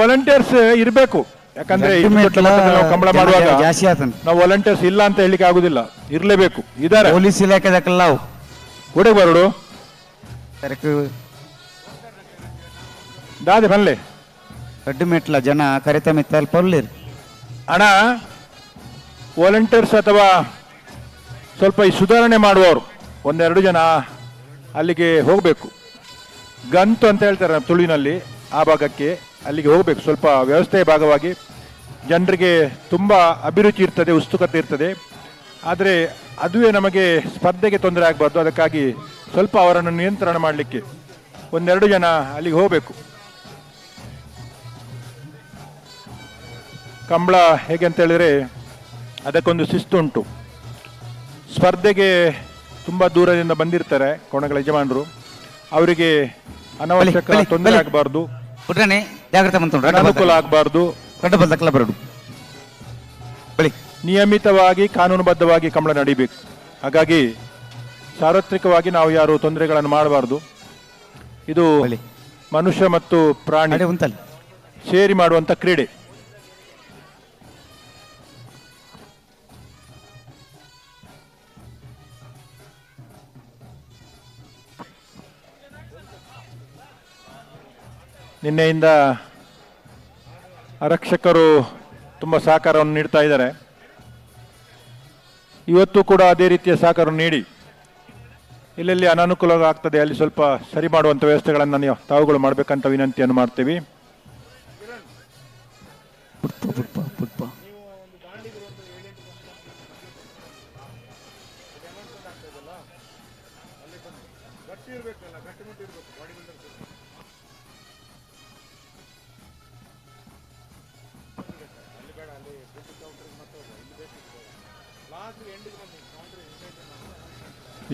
ವಾಲಂಟಿಯರ್ಸ್ ಇರಬೇಕು. ಯಾಕಂದ್ರೆ ಇಷ್ಟು ದೊಡ್ಡ ಮಟ್ಟದಲ್ಲಿ ನಾವು ಕಂಬಳ ಮಾಡುವಾಗ ಜಾಸ್ತಿ ಆತನ ನಾವು ವಾಲಂಟಿಯರ್ಸ್ ಇಲ್ಲ ಅಂತ ಹೇಳಿಕ್ಕೆ ಆಗುದಿಲ್ಲ, ಇರಲೇಬೇಕು. ಇದಾರೆ ಪೊಲೀಸ್ ಇಲಾಖೆದಕ್ಕೆಲ್ಲ ಒಡೆಗೆ ಬರೋಡು ದಾದೆ ಬನ್ಲೆ ಕಡ್ಡು ಮೆಟ್ಲ ಜನ ಕರೆತ ಮಿತ್ತ ಅಲ್ಪ ಒಳ್ಳೆರು ಅಣ್ಣ. ವಾಲಂಟಿಯರ್ಸ್ ಅಥವಾ ಸ್ವಲ್ಪ ಈ ಸುಧಾರಣೆ ಮಾಡುವವರು ಒಂದೆರಡು ಜನ ಅಲ್ಲಿಗೆ ಹೋಗಬೇಕು. ಗಂತು ಅಂತ ಹೇಳ್ತಾರೆ ತುಳುವಿನಲ್ಲಿ, ಆ ಭಾಗಕ್ಕೆ ಅಲ್ಲಿಗೆ ಹೋಗಬೇಕು. ಸ್ವಲ್ಪ ವ್ಯವಸ್ಥೆಯ ಭಾಗವಾಗಿ ಜನರಿಗೆ ತುಂಬ ಅಭಿರುಚಿ ಇರ್ತದೆ, ಉತ್ಸುಕತೆ ಇರ್ತದೆ. ಆದರೆ ಅದುವೇ ನಮಗೆ ಸ್ಪರ್ಧೆಗೆ ತೊಂದರೆ ಆಗಬಾರ್ದು. ಅದಕ್ಕಾಗಿ ಸ್ವಲ್ಪ ಅವರನ್ನು ನಿಯಂತ್ರಣ ಮಾಡಲಿಕ್ಕೆ ಒಂದೆರಡು ಜನ ಅಲ್ಲಿಗೆ ಹೋಗಬೇಕು. ಕಂಬಳ ಹೇಗೆ ಅಂತ ಹೇಳಿದರೆ ಅದಕ್ಕೊಂದು ಶಿಸ್ತು ಉಂಟು. ಸ್ಪರ್ಧೆಗೆ ತುಂಬ ದೂರದಿಂದ ಬಂದಿರ್ತಾರೆ ಕೋಣಗಳ ಯಜಮಾನರು, ಅವರಿಗೆ ಅನವಶ್ಯಕ ತೊಂದರೆ ಆಗಬಾರ್ದು, ಪುಟ್ರನೆ ಜಾಗ್ರತೆ ಅನಾನುಕೂಲ ಆಗಬಾರ್ದು. ಕಡ್ಡಬದ್ದಕ್ಕೆಲ್ಲ ಬರೋದು ಬಳಿ ನಿಯಮಿತವಾಗಿ ಕಾನೂನುಬದ್ಧವಾಗಿ ಕಂಬಳ ನಡೀಬೇಕು. ಹಾಗಾಗಿ ಸಾರ್ವತ್ರಿಕವಾಗಿ ನಾವು ಯಾರು ತೊಂದರೆಗಳನ್ನು ಮಾಡಬಾರ್ದು. ಇದು ಮನುಷ್ಯ ಮತ್ತು ಪ್ರಾಣಿ ಸೇರಿ ಮಾಡುವಂಥ ಕ್ರೀಡೆ. ನಿನ್ನೆಯಿಂದ ಆರಕ್ಷಕರು ತುಂಬ ಸಹಕಾರವನ್ನು ನೀಡ್ತಾ ಇದ್ದಾರೆ. ಇವತ್ತು ಕೂಡ ಅದೇ ರೀತಿಯ ಸಹಕಾರವನ್ನು ನೀಡಿ ಎಲ್ಲೆಲ್ಲಿ ಅನಾನುಕೂಲ ಆಗ್ತದೆ ಅಲ್ಲಿ ಸ್ವಲ್ಪ ಸರಿ ಮಾಡುವಂಥ ವ್ಯವಸ್ಥೆಗಳನ್ನು ನೀವು ತಾವುಗಳು ಮಾಡಬೇಕಂತ ವಿನಂತಿಯನ್ನು ಮಾಡ್ತೀವಿ.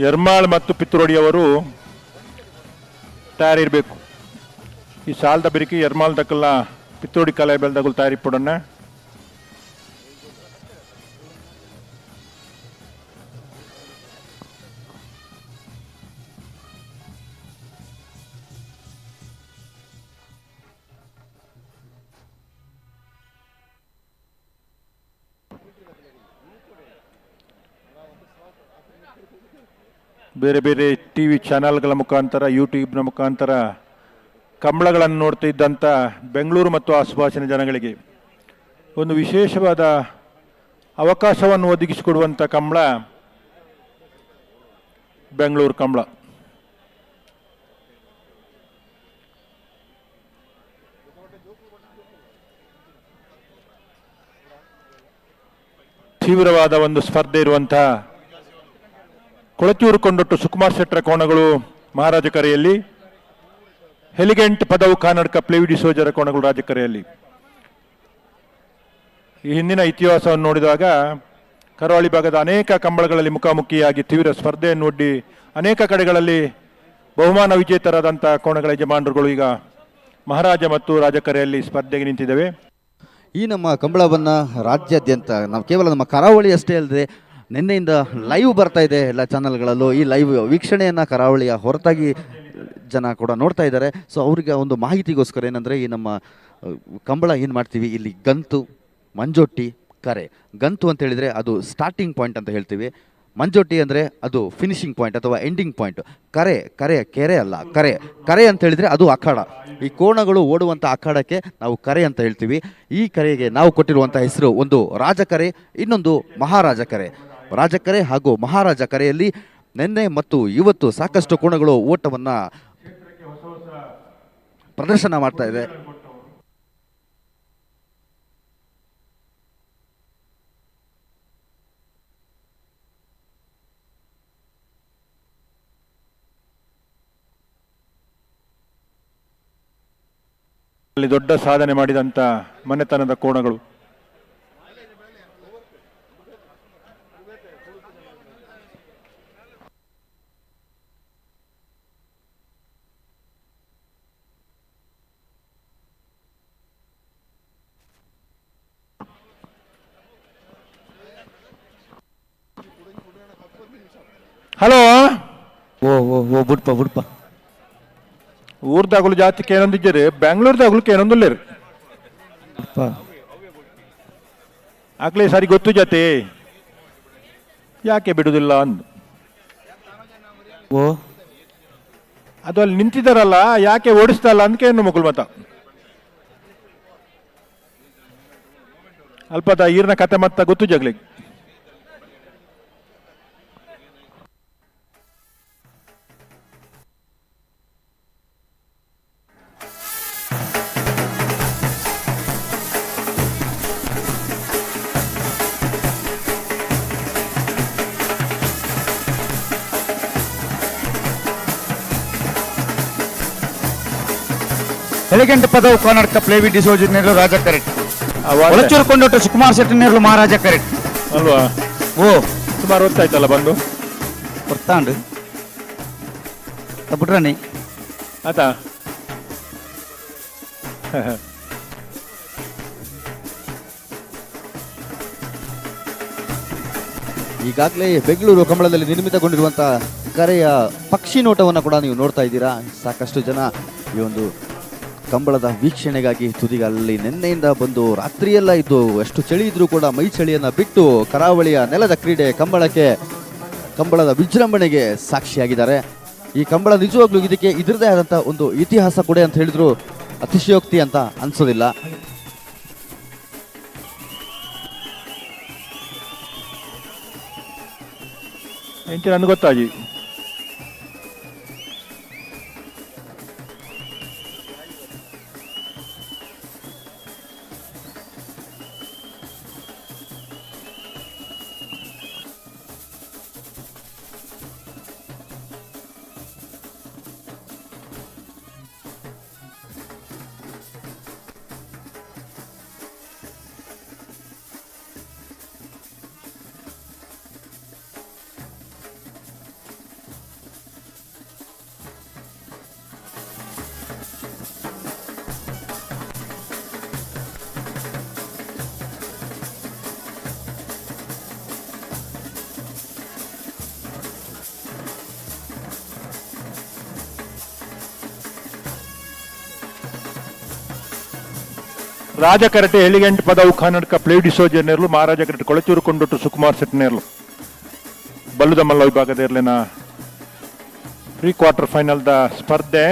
ಯರ್ಮಾಳ್ ಮತ್ತು ಪಿತ್ತೂರೊಡಿಯವರು ತಯಾರಿರಬೇಕು. ಈ ಸಾಲದ ಬಿರಿಕಿ ಯರ್ಮಾಳ್ ದಕ್ಕಲ್ಲ ಪಿತ್ತೂಡಿ ಕಲೆ ಬೆಲ್ದಗಳು ತಯಾರಿ ಪಡೋಣ. ಬೇರೆ ಬೇರೆ ಟಿವಿ ಚಾನೆಲ್ಗಳ ಮುಖಾಂತರ ಯೂಟ್ಯೂಬ್ನ ಮುಖಾಂತರ ಕಂಬಳಗಳನ್ನು ನೋಡ್ತಾ ಇದ್ದಂಥ ಬೆಂಗಳೂರು ಮತ್ತು ಆಸುಪಾಸಿನ ಜನಗಳಿಗೆ ಒಂದು ವಿಶೇಷವಾದ ಅವಕಾಶವನ್ನು ಒದಗಿಸಿಕೊಡುವಂಥ ಕಂಬಳ ಬೆಂಗಳೂರು ಕಂಬಳ. ತೀವ್ರವಾದ ಒಂದು ಸ್ಪರ್ಧೆ ಇರುವಂತಹ ಕೊಳಚೂರು ಕೊಂಡೊಟ್ಟು ಸುಕುಮಾರ್ ಶೆಟ್ಟರ ಕೋಣಗಳು ಮಹಾರಾಜ ಕರೆಯಲ್ಲಿ, ಎಲಿಗೆಂಟ್ ಪದವು ಕರ್ನಾಟಕ ಪ್ಲೇವ್ ಡಿಸೋಜರ ಕೋಣಗಳು ರಾಜಕರೆಯಲ್ಲಿ. ಈ ಹಿಂದಿನ ಇತಿಹಾಸವನ್ನು ನೋಡಿದಾಗ ಕರಾವಳಿ ಭಾಗದ ಅನೇಕ ಕಂಬಳಗಳಲ್ಲಿ ಮುಖಾಮುಖಿಯಾಗಿ ತೀವ್ರ ಸ್ಪರ್ಧೆಯನ್ನು ಒಡ್ಡಿ ಅನೇಕ ಕಡೆಗಳಲ್ಲಿ ಬಹುಮಾನ ವಿಜೇತರಾದಂಥ ಕೋಣಗಳ ಯಜಮಾನರುಗಳು ಈಗ ಮಹಾರಾಜ ಮತ್ತು ರಾಜಕರೆಯಲ್ಲಿ ಸ್ಪರ್ಧೆಗೆ ನಿಂತಿದ್ದೇವೆ. ಈ ನಮ್ಮ ಕಂಬಳವನ್ನು ರಾಜ್ಯಾದ್ಯಂತ ನಾವು ಕೇವಲ ನಮ್ಮ ಕರಾವಳಿ ಅಷ್ಟೇ ಅಲ್ಲದೆ ನಿನ್ನೆಯಿಂದ ಲೈವ್ ಬರ್ತಾ ಇದೆ ಎಲ್ಲ ಚಾನಲ್ಗಳಲ್ಲೂ. ಈ ಲೈವ್ ವೀಕ್ಷಣೆಯನ್ನು ಕರಾವಳಿಯ ಹೊರತಾಗಿ ಜನ ಕೂಡ ನೋಡ್ತಾ ಇದ್ದಾರೆ. ಸೊ ಅವರಿಗೆ ಒಂದು ಮಾಹಿತಿಗೋಸ್ಕರ ಏನಂದರೆ ಈ ನಮ್ಮ ಕಂಬಳ ಏನು ಮಾಡ್ತೀವಿ ಇಲ್ಲಿ ಗಂತು, ಮಂಜೊಟ್ಟಿ, ಕರೆ. ಗಂತು ಅಂತ ಹೇಳಿದರೆ ಅದು ಸ್ಟಾರ್ಟಿಂಗ್ ಪಾಯಿಂಟ್ ಅಂತ ಹೇಳ್ತೀವಿ. ಮಂಜೊಟ್ಟಿ ಅಂದರೆ ಅದು ಫಿನಿಶಿಂಗ್ ಪಾಯಿಂಟ್ ಅಥವಾ ಎಂಡಿಂಗ್ ಪಾಯಿಂಟ್. ಕೆರೆ ಅಲ್ಲ, ಕರೆ ಅಂತ ಹೇಳಿದರೆ ಅದು ಅಖಾಡ. ಈ ಕೋಣಗಳು ಓಡುವಂಥ ಅಖಾಡಕ್ಕೆ ನಾವು ಕರೆ ಅಂತ ಹೇಳ್ತೀವಿ. ಈ ಕರೆಗೆ ನಾವು ಕೊಟ್ಟಿರುವಂಥ ಹೆಸರು ಒಂದು ರಾಜಕರೆ, ಇನ್ನೊಂದು ಮಹಾರಾಜ ಕರೆ. ರಾಜಕರೆ ಹಾಗೂ ಮಹಾರಾಜ ಕರೆಯಲ್ಲಿ ನಿನ್ನೆ ಮತ್ತು ಇವತ್ತು ಸಾಕಷ್ಟು ಕೋಣಗಳು ಓಟವನ್ನು ಪ್ರದರ್ಶನ ಮಾಡ್ತಾ ಇದೆ. ಅಲ್ಲಿ ದೊಡ್ಡ ಸಾಧನೆ ಮಾಡಿದಂಥ ಮನೆತನದ ಕೋಣಗಳು. ಹಲೋ ಓ ಓ ಓ ಬಿಡ್ಪ ಬಿಡ್ಪ ಊರ್ದಾಗಲು ಜಾತಿಗೆ ಏನೊಂದಿದ್ದೀರಿ ಬೆಂಗಳೂರ್ದಾಗಲು ಏನೊಂದಿಲ್ಲೇರಿ ಬಿಡ್ಪ ಆಗ್ಲೇ ಸರಿ ಗೊತ್ತು ಜಾತಿ ಯಾಕೆ ಬಿಡುದಿಲ್ಲ ಅಂದು ಓ ಅದು ಅಲ್ಲಿ ನಿಂತಿದ್ದಾರಲ್ಲ ಯಾಕೆ ಓಡಿಸ್ತಾ ಇಲ್ಲ ಅಂದ್ಕೆ ಏನು ಮಕ್ಕಳು ಮತ ಅಲ್ಪದ ಈರ್ನ ಕತೆ ಮತ್ತ ಗೊತ್ತು ಜಗ್ಲಿಗೆ ಎಲಿಗೆಂಟ್ ಪದವು ಕರ್ನಾಟಕ ಪ್ಲೇವಿ ಡಿಸೋಜಿ ನೇರ್ಲು ರಾಜ ಕರೆಕ್ಟ್ ಒಳಚೂರು ಕೊಂಡೊಟ್ಟು ಸುಕುಮಾರ್ ಶೆಟ್ಟಿ ನೇರ್ಲು ಮಹಾರಾಜ ಕರೆಕ್ಟ್ ಅಲ್ವಾ ಓ ಸುಮಾರು ಹೊತ್ತಾಯ್ತಲ್ಲ ಬಂದು ಕೊಡ್ತಾಂಡು ಬಿಟ್ರಾನಿ ಆತಾ ಈಗಾಗಲೇ ಬೆಂಗಳೂರು ಕಂಬಳದಲ್ಲಿ ನಿರ್ಮಿತಗೊಂಡಿರುವಂತಹ ಕರೆಯ ಪಕ್ಷಿ ನೋಟವನ್ನು ಕೂಡ ನೀವು ನೋಡ್ತಾ ಇದ್ದೀರಾ. ಸಾಕಷ್ಟು ಜನ ಈ ಒಂದು ಕಂಬಳದ ವೀಕ್ಷಣೆಗಾಗಿ ತುದಿಗಳಲ್ಲಿ ನಿನ್ನೆಯಿಂದ ಬಂದು ರಾತ್ರಿಯೆಲ್ಲ ಇದ್ದು ಎಷ್ಟು ಚಳಿ ಇದ್ರೂ ಕೂಡ ಮೈ ಚಳಿಯನ್ನು ಬಿಟ್ಟು ಕರಾವಳಿಯ ನೆಲದ ಕ್ರೀಡೆ ಕಂಬಳದ ವಿಜೃಂಭಣೆಗೆ ಸಾಕ್ಷಿಯಾಗಿದ್ದಾರೆ. ಈ ಕಂಬಳ ನಿಜವಾಗ್ಲೂ ಇದಕ್ಕೆ ಇದರದೇ ಆದಂಥ ಒಂದು ಇತಿಹಾಸ ಕೂಡ ಅಂತ ಹೇಳಿದ್ರು ಅತಿಶಯೋಕ್ತಿ ಅಂತ ಅನ್ಸೋದಿಲ್ಲ. ಎಂಚ ನನಗೆ ಗೊತ್ತಾಜಿ ರಾಜ ಕರಟೆ ಎಲಿಗೆಂಟ್ ಪದವು ಕರ್ನಾಟಕ ಪ್ಲೇ ಡಿಸೋಜ ನೇರ್ಲು ಮಹಾರಾಜ ಕರಟೆ ಕೊಳಚೂರು ಕೊಂಡೊಟ್ಟು ಸುಕುಮಾರ್ ಸೆಟ್ ನೇರ್ಲು ಬಲ್ಲುದ ಮಲ್ಲ ವಿಭಾಗದಲ್ಲಿನ ಪ್ರೀ ಕ್ವಾರ್ಟರ್ ಫೈನಲ್ ದ ಸ್ಪರ್ಧೆ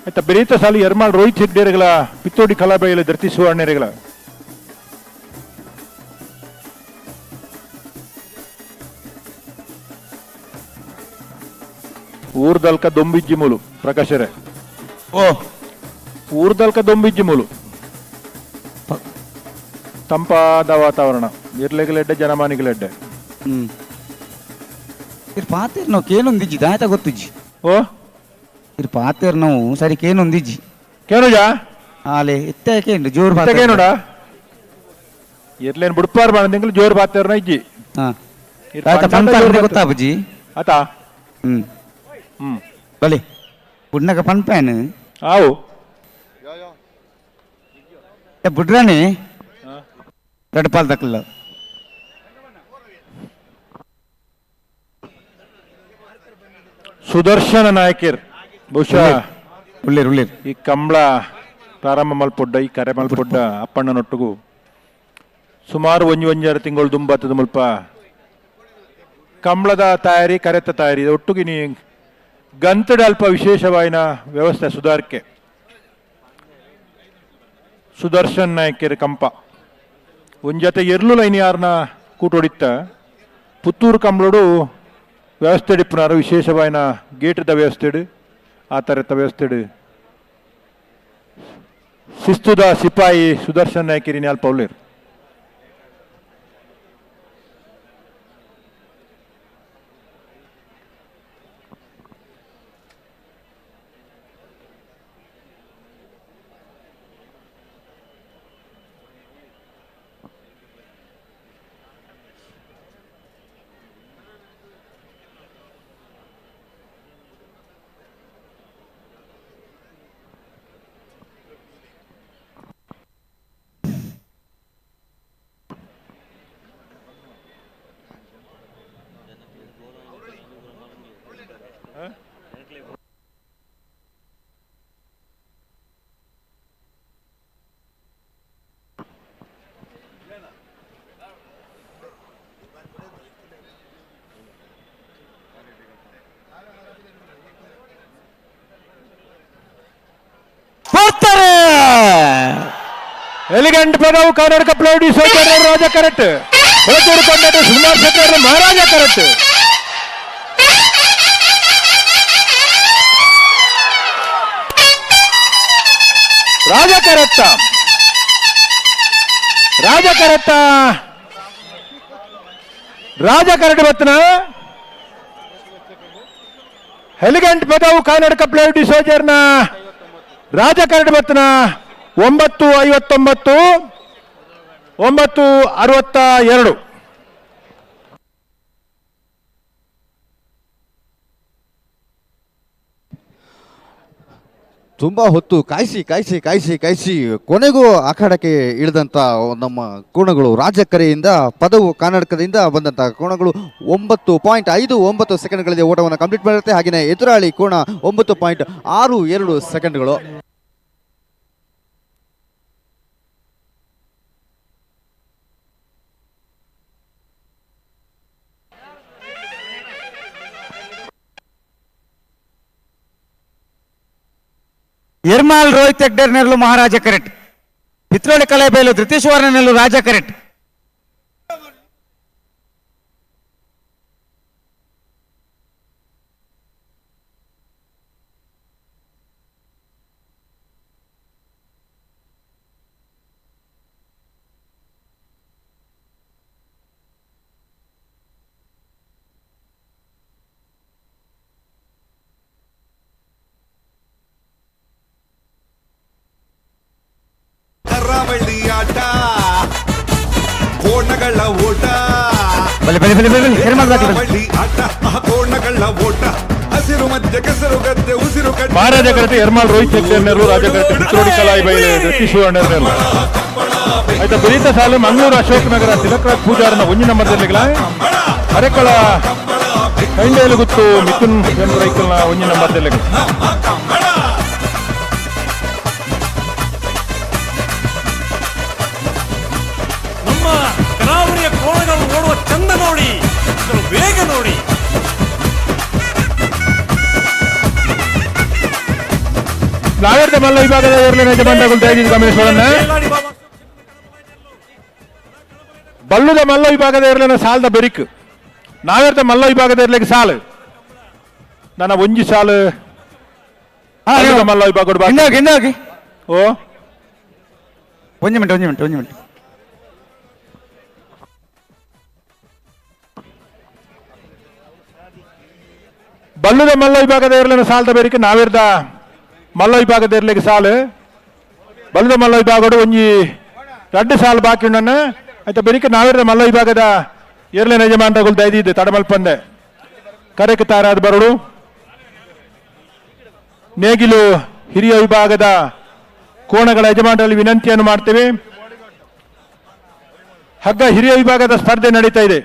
ಆಯ್ತಾ ಬೆರೀತ ಸಾಲಿ ಯರ್ಮಾಳ್ ರೋಹಿತ್ ಹೆಗ್ಡೇರಿಗಳ ಪಿತ್ತೋಡಿ ಕಲಾಬೆಯಲ್ಲಿ ಧರ್ತಿ ಸುವರ್ಣೇರಿಗಳ ಊರ್ದಲ್ಕ ದೊಂಬಿಜ್ಜಿ ಮೂಲು ಪ್ರಕಾಶರೇ ಓ ಊರ್ದಲ್ಕ ದೊಂಬಿಜ್ಜಿ ಮೂಲು ತಂಪಾದ ವಾತಾವರಣ ಇರ್ಲೆಗಲೆಡ್ಡೆ ಜನಮಾನಿಗಲೆಡ್ಡೆ ಇರ್ ಪಾತೇರ್ ನಾವು ಕೇನೊಂದಿಜ್ಜಿ ದಾಯತ ಗೊತ್ತಿಜ್ಜಿ ಓ ಇರ್ ಪಾತೇರ್ ನಾವು ಸರಿ ಕೇನೊಂದಿಜ್ಜಿ ಕೇನುಜ ಆಲೆ ಇತ್ತೇಕೇಂಡು ಜೋರ್ ಕೇನುಡ ಇರ್ಲೇನ್ ಬುಡ್ಪಾರ್ ಬಾಣದಿಂಗ್ಲು ಜೋರ್ ಬಾತೇರ್ನ ಇಜ್ಜಿ ಹಾ ದಾಯತ ಪನ್ಪಾರ್ದೆ ಗೊತ್ತಾಬುಜಿ ಆತಾ ಹ್ಮ್ ಹ್ಮ್ ಬಲೆ ಬುಡ್ನಕ ಪನ್ಪಾನ್ ಆವು ಬುಡ್ರಾನೆ ಗಡ್ಪಾಲ್ ತಕ್ಕಲ್ಲ ಸುದರ್ಶನ ನಾಯಕರ್ ಬಹುಶಃ ಉಳ್ಳೇರ್ ಉಳ್ಳೇರ್ ಈ ಕಂಬಳ ಪ್ರಾರಂಭ ಮಲ್ಪೊಡ್ಡ ಈ ಕರೆ ಮಲ್ಪೊಡ್ಡ ಅಪ್ಪಣ್ಣನೊಟ್ಟಿಗೂ ಸುಮಾರು ಒಂಜಾರು ತಿಂಗಳು ದುಂಬತ್ತದ ಮುಲ್ಪ ಕಂಬಳದ ತಯಾರಿ ಕರೆತ ತಯಾರಿ ಒಟ್ಟಿಗೆ ನೀ ಗಂತಡ ಅಲ್ಪ ವಿಶೇಷವಾಯಿನ ವ್ಯವಸ್ಥೆ ಸುಧಾರಕ್ಕೆ ಸುದರ್ಶನ್ ನಾಯಕರ್ ಕಂಪ ಒಂಜತೆ ಎರ್ಲು ಲೈನ್ ಯಾರನ್ನ ಕೂಟೊಡಿತ್ತ ಪುತ್ತೂರು ಕಂಬಳಡು ವ್ಯವಸ್ಥೆ ಇಪ್ಪನಾರು ವಿಶೇಷವಾಯಿನ ಗೇಟದ ವ್ಯವಸ್ಥೆ ಆ ಥರದ ವ್ಯವಸ್ಥೆ ಶಿಸ್ತುದ ಸಿಪಾಯಿ ಸುದರ್ಶನ್ ನಾಯಕರಿನ ಅಲ್ಪ ಉಳ್ಳೇರು ಎಲಿಗೆಂಟ್ ಪದವು ಕರ್ನಾಟಕ ಪ್ಲೇಡಿ ಸೋಜರ್ ರಾಜ ಕರೆಕ್ಟ್. ಬೆಳತೂರು ಕೊಂಡಟ ಸುಮಾರ್ ಶೆಟ್ಟರ್ ಮಹಾರಾಜ ಕರೆಕ್ಟ್. ರಾಜ ಕರೆಕ್ಟ ರಾಜ ಕರೆಕ್ಟ ರಾಜ ಕರೆಕ್ಟ್ ಬತ್ತನ ಎಲಿಗೆಂಟ್ ಪದವು ಕರ್ನಾಟಕ ಪ್ಲೇಡಿ ಸೋಜರ್ನ ರಾಜ ಕರೆಕ್ಟ್ ಬತ್ತನ 9:59 9:62. ತುಂಬಾ ಹೊತ್ತು ಕಾಯಿಸಿ ಕಾಯಿಸಿ ಕಾಯಿಸಿ ಕಾಯಿಸಿ ಕೊನೆಗೂ ಅಖಾಡಕ್ಕೆ ಇಳಿದಂತ ನಮ್ಮ ಕೋಣಗಳು ರಾಜಕರೆಯಿಂದ ಪದವು ಕರ್ನಾಟಕದಿಂದ ಬಂದಂತ ಕೋಣಗಳು 9.59 ಸೆಕೆಂಡ್ಗಳಲ್ಲಿ ಓಟವನ್ನು ಕಂಪ್ಲೀಟ್ ಮಾಡಿರುತ್ತೆ. ಹಾಗೆಯೇ ಎದುರಾಳಿ ಕೋಣ 9.62 ಸೆಕೆಂಡ್ಗಳು. ಎರ್ಮಾಲ್ ರೋಹಿತ್ ಹೆಗ್ಡೇರ್ ನೆರಳು ಮಹಾರಾಜ ಕರೆಕ್ಟ್. ಪಿತ್ರೋಳಿ ಕಲೆಬೈಲು ಧೃತೀಶ್ವರನ ನೆರಳು ರಾಜ ಕರೆಕ್ಟ್. ಕರಾವಳಿ ಆಟ ಕೋಣಗಳ ಓಟ ಕರಾವಳಿ ಆಟ ಕೋಣಗಳ ಓಟ ಹಸಿರು ಮಧ್ಯ ಕೆಸರು ಗದ್ದೆ ಉಸಿರು ಕಟ್ಟಿ ಮಹಾರಾಜ ಕರೆಕ್ಟ್ ಎರ್ಮಾಲ್ ರೋಹಿತ್ ಹೆಗ್ಡೇರ್ ನೆರಳು ರಾಜ ಕರೆಕ್ಟ್. ಪಿತ್ರೋಡಿ ಕಲಾಯಿ ಬೈಲೆ ಧೃತೀಶ್ವರನ ನೆರಳು ಆಯ್ತಾ. ಬರೀತ ಸಾಲು ಮಂಗಳೂರು ಅಶೋಕ್ ನಗರ ತಿಲಕರಾಜ್ ಪೂಜಾರನ ಒಂಜಿ ನಂಬರ್ದಲ್ಲಿಗಳ ಅರೆಕಳ ಕೈಂಡೇಲು ಗುತ್ತು ಮಿಥುನ್ ರೈಕಲ್ನ ಒಂಜಿ ನಂಬರ್ದಲ್ಲಿಗಳ ನಮ್ಮ ಕರಾವಳಿಯ ಕೋಣಗಳು ಓಡುವ ಚಂದ ನೋಡಿ, ಅದರ ವೇಗ ನೋಡಿ. ನಾಗರದ ಮಲ್ಲ ವಿಭಾಗದ ಏರ್ಲಿನ ಯಜಮಾನಗಳು ದಯವಿಟ್ಟು ಗಮನಿಸೋಣ. ಬಲ್ಲುದ ಮಲ್ಲ ವಿಭಾಗದ ಏರ್ಲಿನ ಸಾಲದ ಬೆರಿಕ್ ನಾಗರದ ಮಲ್ಲ ವಿಭಾಗದ ಏರ್ಲಿಕ್ಕೆ ಸಾಲು ನನ್ನ ಒಂಜಿ ಸಾಲು ಮಲ್ಲ ವಿಭಾಗ ಓ ಒಂಜಿ ಮಿನಿಟ್ ಬಲ್ಲುದ ಮಲ್ಲ ವಿಭಾಗದ ಏರ್ಲಿನ ಸಾಲದ ಬೆರಿಕ್ ನಾವಿರ್ದ ಮಲ್ಲ ವಿಭಾಗದ ಏರ್ಲಿಕ್ಕೆ ಸಾಲು ಬಲ್ಲುದ ಮಲ್ಲ ವಿಭಾಗಡು ಒಂಜಿ 2 ಸಾಲು ಬಾಕಿ ಉಂಡನ್ನ ಆಯ್ತಾ. ಬೆರಿಕ ನಾವಿರ್ದ ಮಲ್ಲ ವಿಭಾಗದ ಏರ್ಲಿನ ಯಜಮಾನಗಳು ದಯದಿದ್ದೆ ತಡಮಲ್ಪಂದೆ ಕರೆಕ್ ತಾರಾದ ಬರಡು ನೇಗಿಲು ಹಿರಿಯ ವಿಭಾಗದ ಕೋಣಗಳ ಯಜಮಾನರಲ್ಲಿ ವಿನಂತಿಯನ್ನು ಮಾಡ್ತೇವೆ. ಹಗ್ಗ ಹಿರಿಯ ವಿಭಾಗದ ಸ್ಪರ್ಧೆ ನಡೀತಾ ಇದೆ.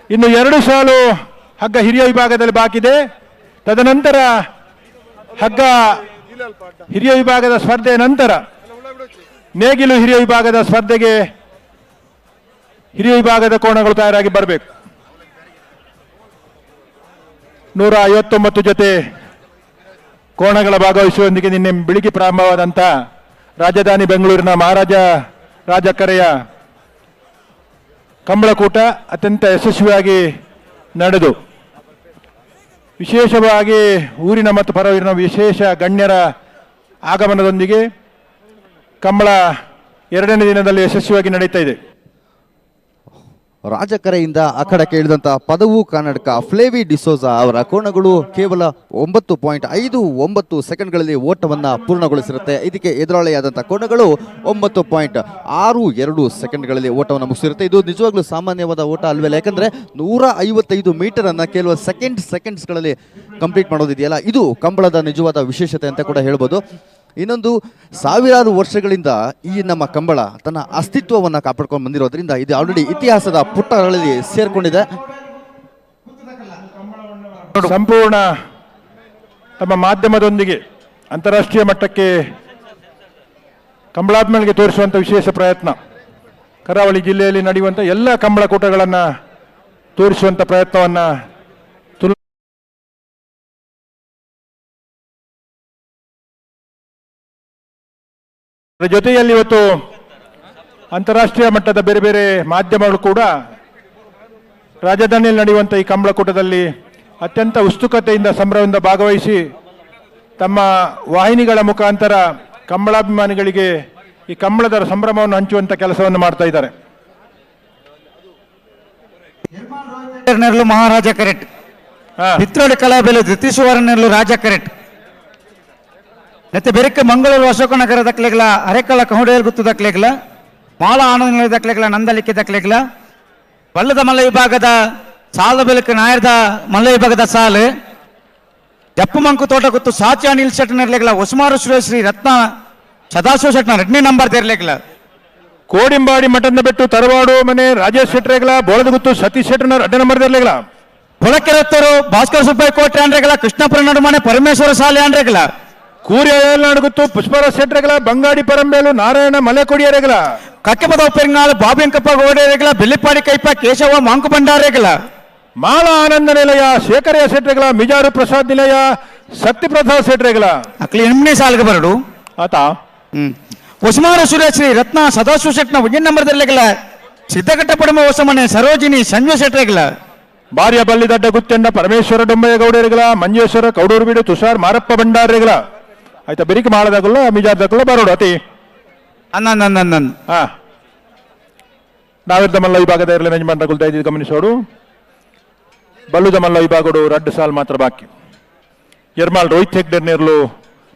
ಇನ್ನು 2 ಸಾಲು ಹಗ್ಗ ಹಿರಿಯ ವಿಭಾಗದಲ್ಲಿ ಬಾಕಿ ಇದೆ. ತದನಂತರ ಹಗ್ಗ ಹಿರಿಯ ವಿಭಾಗದ ಸ್ಪರ್ಧೆಯ ನಂತರ ನೇಗಿಲು ಹಿರಿಯ ವಿಭಾಗದ ಸ್ಪರ್ಧೆಗೆ ಹಿರಿಯ ವಿಭಾಗದ ಕೋಣಗಳು ತಯಾರಾಗಿ ಬರಬೇಕು. 159 ಜೊತೆ ಕೋಣಗಳ ಭಾಗವಹಿಸುವೊಂದಿಗೆ ನಿನ್ನೆ ಬೆಳಿಗ್ಗೆ ಪ್ರಾರಂಭವಾದಂಥ ರಾಜಧಾನಿ ಬೆಂಗಳೂರಿನ ಮಹಾರಾಜ ರಾಜಕರೆಯ ಕಂಬಳಕೂಟ ಅತ್ಯಂತ ಯಶಸ್ವಿಯಾಗಿ ನಡೆದು ವಿಶೇಷವಾಗಿ ಊರಿನ ಮತ್ತು ಪರವೂರಿನ ವಿಶೇಷ ಗಣ್ಯರ ಆಗಮನದೊಂದಿಗೆ ಕಂಬಳ 2ನೇ ದಿನದಲ್ಲಿ ಯಶಸ್ವಿಯಾಗಿ ನಡೀತಾ ಇದೆ. ರಾಜಕರೆಯಿಂದ ಅಖಾಡಕ್ಕೆ ಇಳಿದಂತ ಪದವು ಕರ್ನಾಟಕ ಫ್ಲೇವಿ ಡಿಸೋಜಾ ಅವರ ಕೋಣಗಳು ಕೇವಲ 9.59 ಸೆಕೆಂಡ್ಗಳಲ್ಲಿ ಓಟವನ್ನು ಪೂರ್ಣಗೊಳಿಸಿರುತ್ತೆ. ಇದಕ್ಕೆ ಎದುರಾಳಿಯಾದಂಥ ಕೋಣಗಳು 9.62 ಸೆಕೆಂಡ್ಗಳಲ್ಲಿ ಓಟವನ್ನು ಮುಗಿಸಿರುತ್ತೆ. ಇದು ನಿಜವಾಗ್ಲೂ ಸಾಮಾನ್ಯವಾದ ಓಟ ಅಲ್ವಲ್ಲ, ಯಾಕಂದ್ರೆ 155 ಮೀಟರ್ ಅನ್ನ ಕೇವಲ ಸೆಕೆಂಡ್ಸ್ಗಳಲ್ಲಿ ಕಂಪ್ಲೀಟ್ ಮಾಡೋದಿದೆಯಲ್ಲ, ಇದು ಕಂಬಳದ ನಿಜವಾದ ವಿಶೇಷತೆ ಅಂತ ಕೂಡ ಹೇಳ್ಬೋದು. ಇನ್ನೊಂದು, ಸಾವಿರಾರು ವರ್ಷಗಳಿಂದ ಈ ನಮ್ಮ ಕಂಬಳ ತನ್ನ ಅಸ್ತಿತ್ವವನ್ನು ಕಾಪಾಡ್ಕೊಂಡು ಬಂದಿರೋದ್ರಿಂದ ಇದು ಆಲ್ರೆಡಿ ಇತಿಹಾಸದ ಪುಟಗಳಲ್ಲಿ ಸೇರ್ಕೊಂಡಿದೆ. ಸಂಪೂರ್ಣ ತಮ್ಮ ಮಾಧ್ಯಮದೊಂದಿಗೆ ಅಂತಾರಾಷ್ಟ್ರೀಯ ಮಟ್ಟಕ್ಕೆ ಕಂಬಳಾಭಿಮಾನಿಗೆ ತೋರಿಸುವಂಥ ವಿಶೇಷ ಪ್ರಯತ್ನ, ಕರಾವಳಿ ಜಿಲ್ಲೆಯಲ್ಲಿ ನಡೆಯುವಂಥ ಎಲ್ಲ ಕಂಬಳ ಕೂಟಗಳನ್ನು ತೋರಿಸುವಂಥ ಪ್ರಯತ್ನವನ್ನು ಅದರ ಜೊತೆಯಲ್ಲಿ ಇವತ್ತು ಅಂತಾರಾಷ್ಟ್ರೀಯ ಮಟ್ಟದ ಬೇರೆ ಬೇರೆ ಮಾಧ್ಯಮಗಳು ಕೂಡ ರಾಜಧಾನಿಯಲ್ಲಿ ನಡೆಯುವಂಥ ಈ ಕಂಬಳಕೂಟದಲ್ಲಿ ಅತ್ಯಂತ ಉತ್ಸುಕತೆಯಿಂದ ಸಂಭ್ರಮದಿಂದ ಭಾಗವಹಿಸಿ ತಮ್ಮ ವಾಹಿನಿಗಳ ಮುಖಾಂತರ ಕಂಬಳಾಭಿಮಾನಿಗಳಿಗೆ ಈ ಕಂಬಳದ ಸಂಭ್ರಮವನ್ನು ಹಂಚುವಂಥ ಕೆಲಸವನ್ನು ಮಾಡ್ತಾ ಇದ್ದಾರೆ. ನೆರಳು ಮಹಾರಾಜ ಕರೆಟ್ ಪಿತ್ರೋಡಿ ಕಲಾಬೇಲು ಧೃತಿಸುವರ ನೆರಳು ರಾಜ ಕರೆಟ್ ಮತ್ತೆ ಬೆರಕ್ಕೆ ಮಂಗಳೂರು ಅಶೋಕ ನಗರ ದಕ್ಲೆಗಳ ಅರೆಕಳ ಕಹುಡೇಲ್ ಗುತ್ತು ದಕ್ಲೆಗಳ ಮಾಳ ಆನಂದ ದಕ್ಲೆಗಳ ನಂದಲಿಕ್ಕೆ ದಕ್ಲೆಗಳ ಬಲ್ಲದ ಮಲ್ಲ ವಿಭಾಗದ ಸಾಲ ಬೆಲಕ್ಕೆ ನಾಯರ್ದ ಮಲ್ಲ ವಿಭಾಗದ ಸಾಲು ಜಪ್ಪು ಮಂಕು ತೋಟ ಗುತ್ತು ಸಾಚಿ ಅನಿಲ್ ಶೆಟ್ ನೆರಲೆಗಳ ಉಸ್ಮಾರು ಶ್ರೀ ರತ್ನ ಸದಾಶಿವ ಶೆಟ್ನ 2ನೇ ನಂಬರ್ ತೆರಲೆಗಳ ಕೋಡಿಂಬಾಡಿ ಮಠದ ಬೆಟ್ಟು ತರವಾಡು ಮನೆ ರಾಜೇಶ್ ಶೆಟ್ರೇಗಳ ಬೋಳದ ಗುತ್ತು ಸತೀಶ್ ಶೆಟ್ಟನ 2ನೇ ನಂಬರ್ ತೆರಲೆಗಳ ಹೊಳಕೆರತ್ತರು ಭಾಸ್ಕರ ಸುಬ್ಬಯ್ಯ ಕೋಟೆ ಆಂಡ್ರೆಗಳ ಕೃಷ್ಣಪುರ ನಡುಮನೆ ಪರಮೇಶ್ವರ ಶಾಲೆ ಆಂಡ್ರೆಗಳ ಕೂರ್ಯ ನಡುಗುತ್ತು ಪುಷ್ಪರಾಜ್ ಶೆಟ್ರೇಗಳ ಬಂಗಾಡಿ ಪರಂಬೇಲು ನಾರಾಯಣ ಮಲೆಕೊಡಿಯರೆಗಳ ಕಕ್ಕೆಪದ ಉಪ್ಪೆಂಗಾಳು ಬಾಬಿಂಕಪ್ಪ ಗೋಡೆರೆಗಳ ಬೆಲ್ಲಿಪಾಡಿ ಕೈಪ ಕೇಶವ ಮಾಂಕು ಭಂಡಾರೆಗಳ ಮಾಲ ಆನಂದ ನಿಲಯ ಶೇಖರಯ್ಯ ಶೆಟ್ರೇಗಳ ಮಿಜಾರು ಪ್ರಸಾದ್ ನಿಲಯ ಸತ್ಯಪ್ರಸಾದ್ ಶೆಟ್ರೇಗಳ ಅಕ್ಲಿ 8ನೇ ಸಾಲಿಗೆ ಬರಡು ಆತ ಉಸ್ಮಾನ ಶ್ರೀ ರತ್ನ ಸದಾಶಿವ ಶೆಟ್ನ 1ನೇ ನಂಬರ್ ತೆರಲೆಗಳ ಸಿದ್ದಗಟ್ಟ ಪಡಮ ಹೊಸಮನೆ ಸರೋಜಿನಿ ಸಂಜಯ ಶೆಟ್ರೇಗಳ ಬಾರ್ಯ ಬಲ್ಲಿದಡ್ಡ ಗುತ್ತೆಂಡ ಪರಮೇಶ್ವರ ಡೊಂಬಯ್ಯ ಗೌಡರಿಗಳ ಮಂಜೇಶ್ವರ ಕೌಡೂರು ಬಿಡು ತುಷಾರ್ ಮಾರಪ್ಪ ಭಂಡಾರಿಗಳ ಆಯ್ತಾ ಬೆರಿಕೆ ಮಾಡದಾಗಲ್ಲ ಮಿಜಾರ್ದಾಗಲ್ಲ ಬರೋಡು ಅತಿ ಹಾ ನಾವಿರ್ದ ಮಲ್ಲ ವಿಭಾಗದ ಅರೇಂಜ್ಮೆಂಟ್ ತಗೊಳ್ತಾ ಇದ್ದೀವಿ ಗಮನಿಸೋಡು. ಬಲ್ಲುದ ಮಲ್ಲ ವಿಭಾಗಡು 2 ಸಾಲ್ ಮಾತ್ರ ಬಾಕಿ. ಯರ್ಮಾಲ್ ರೋಹಿತ್ ಹೆಗ್ಡೆ ನೇರ್ಲು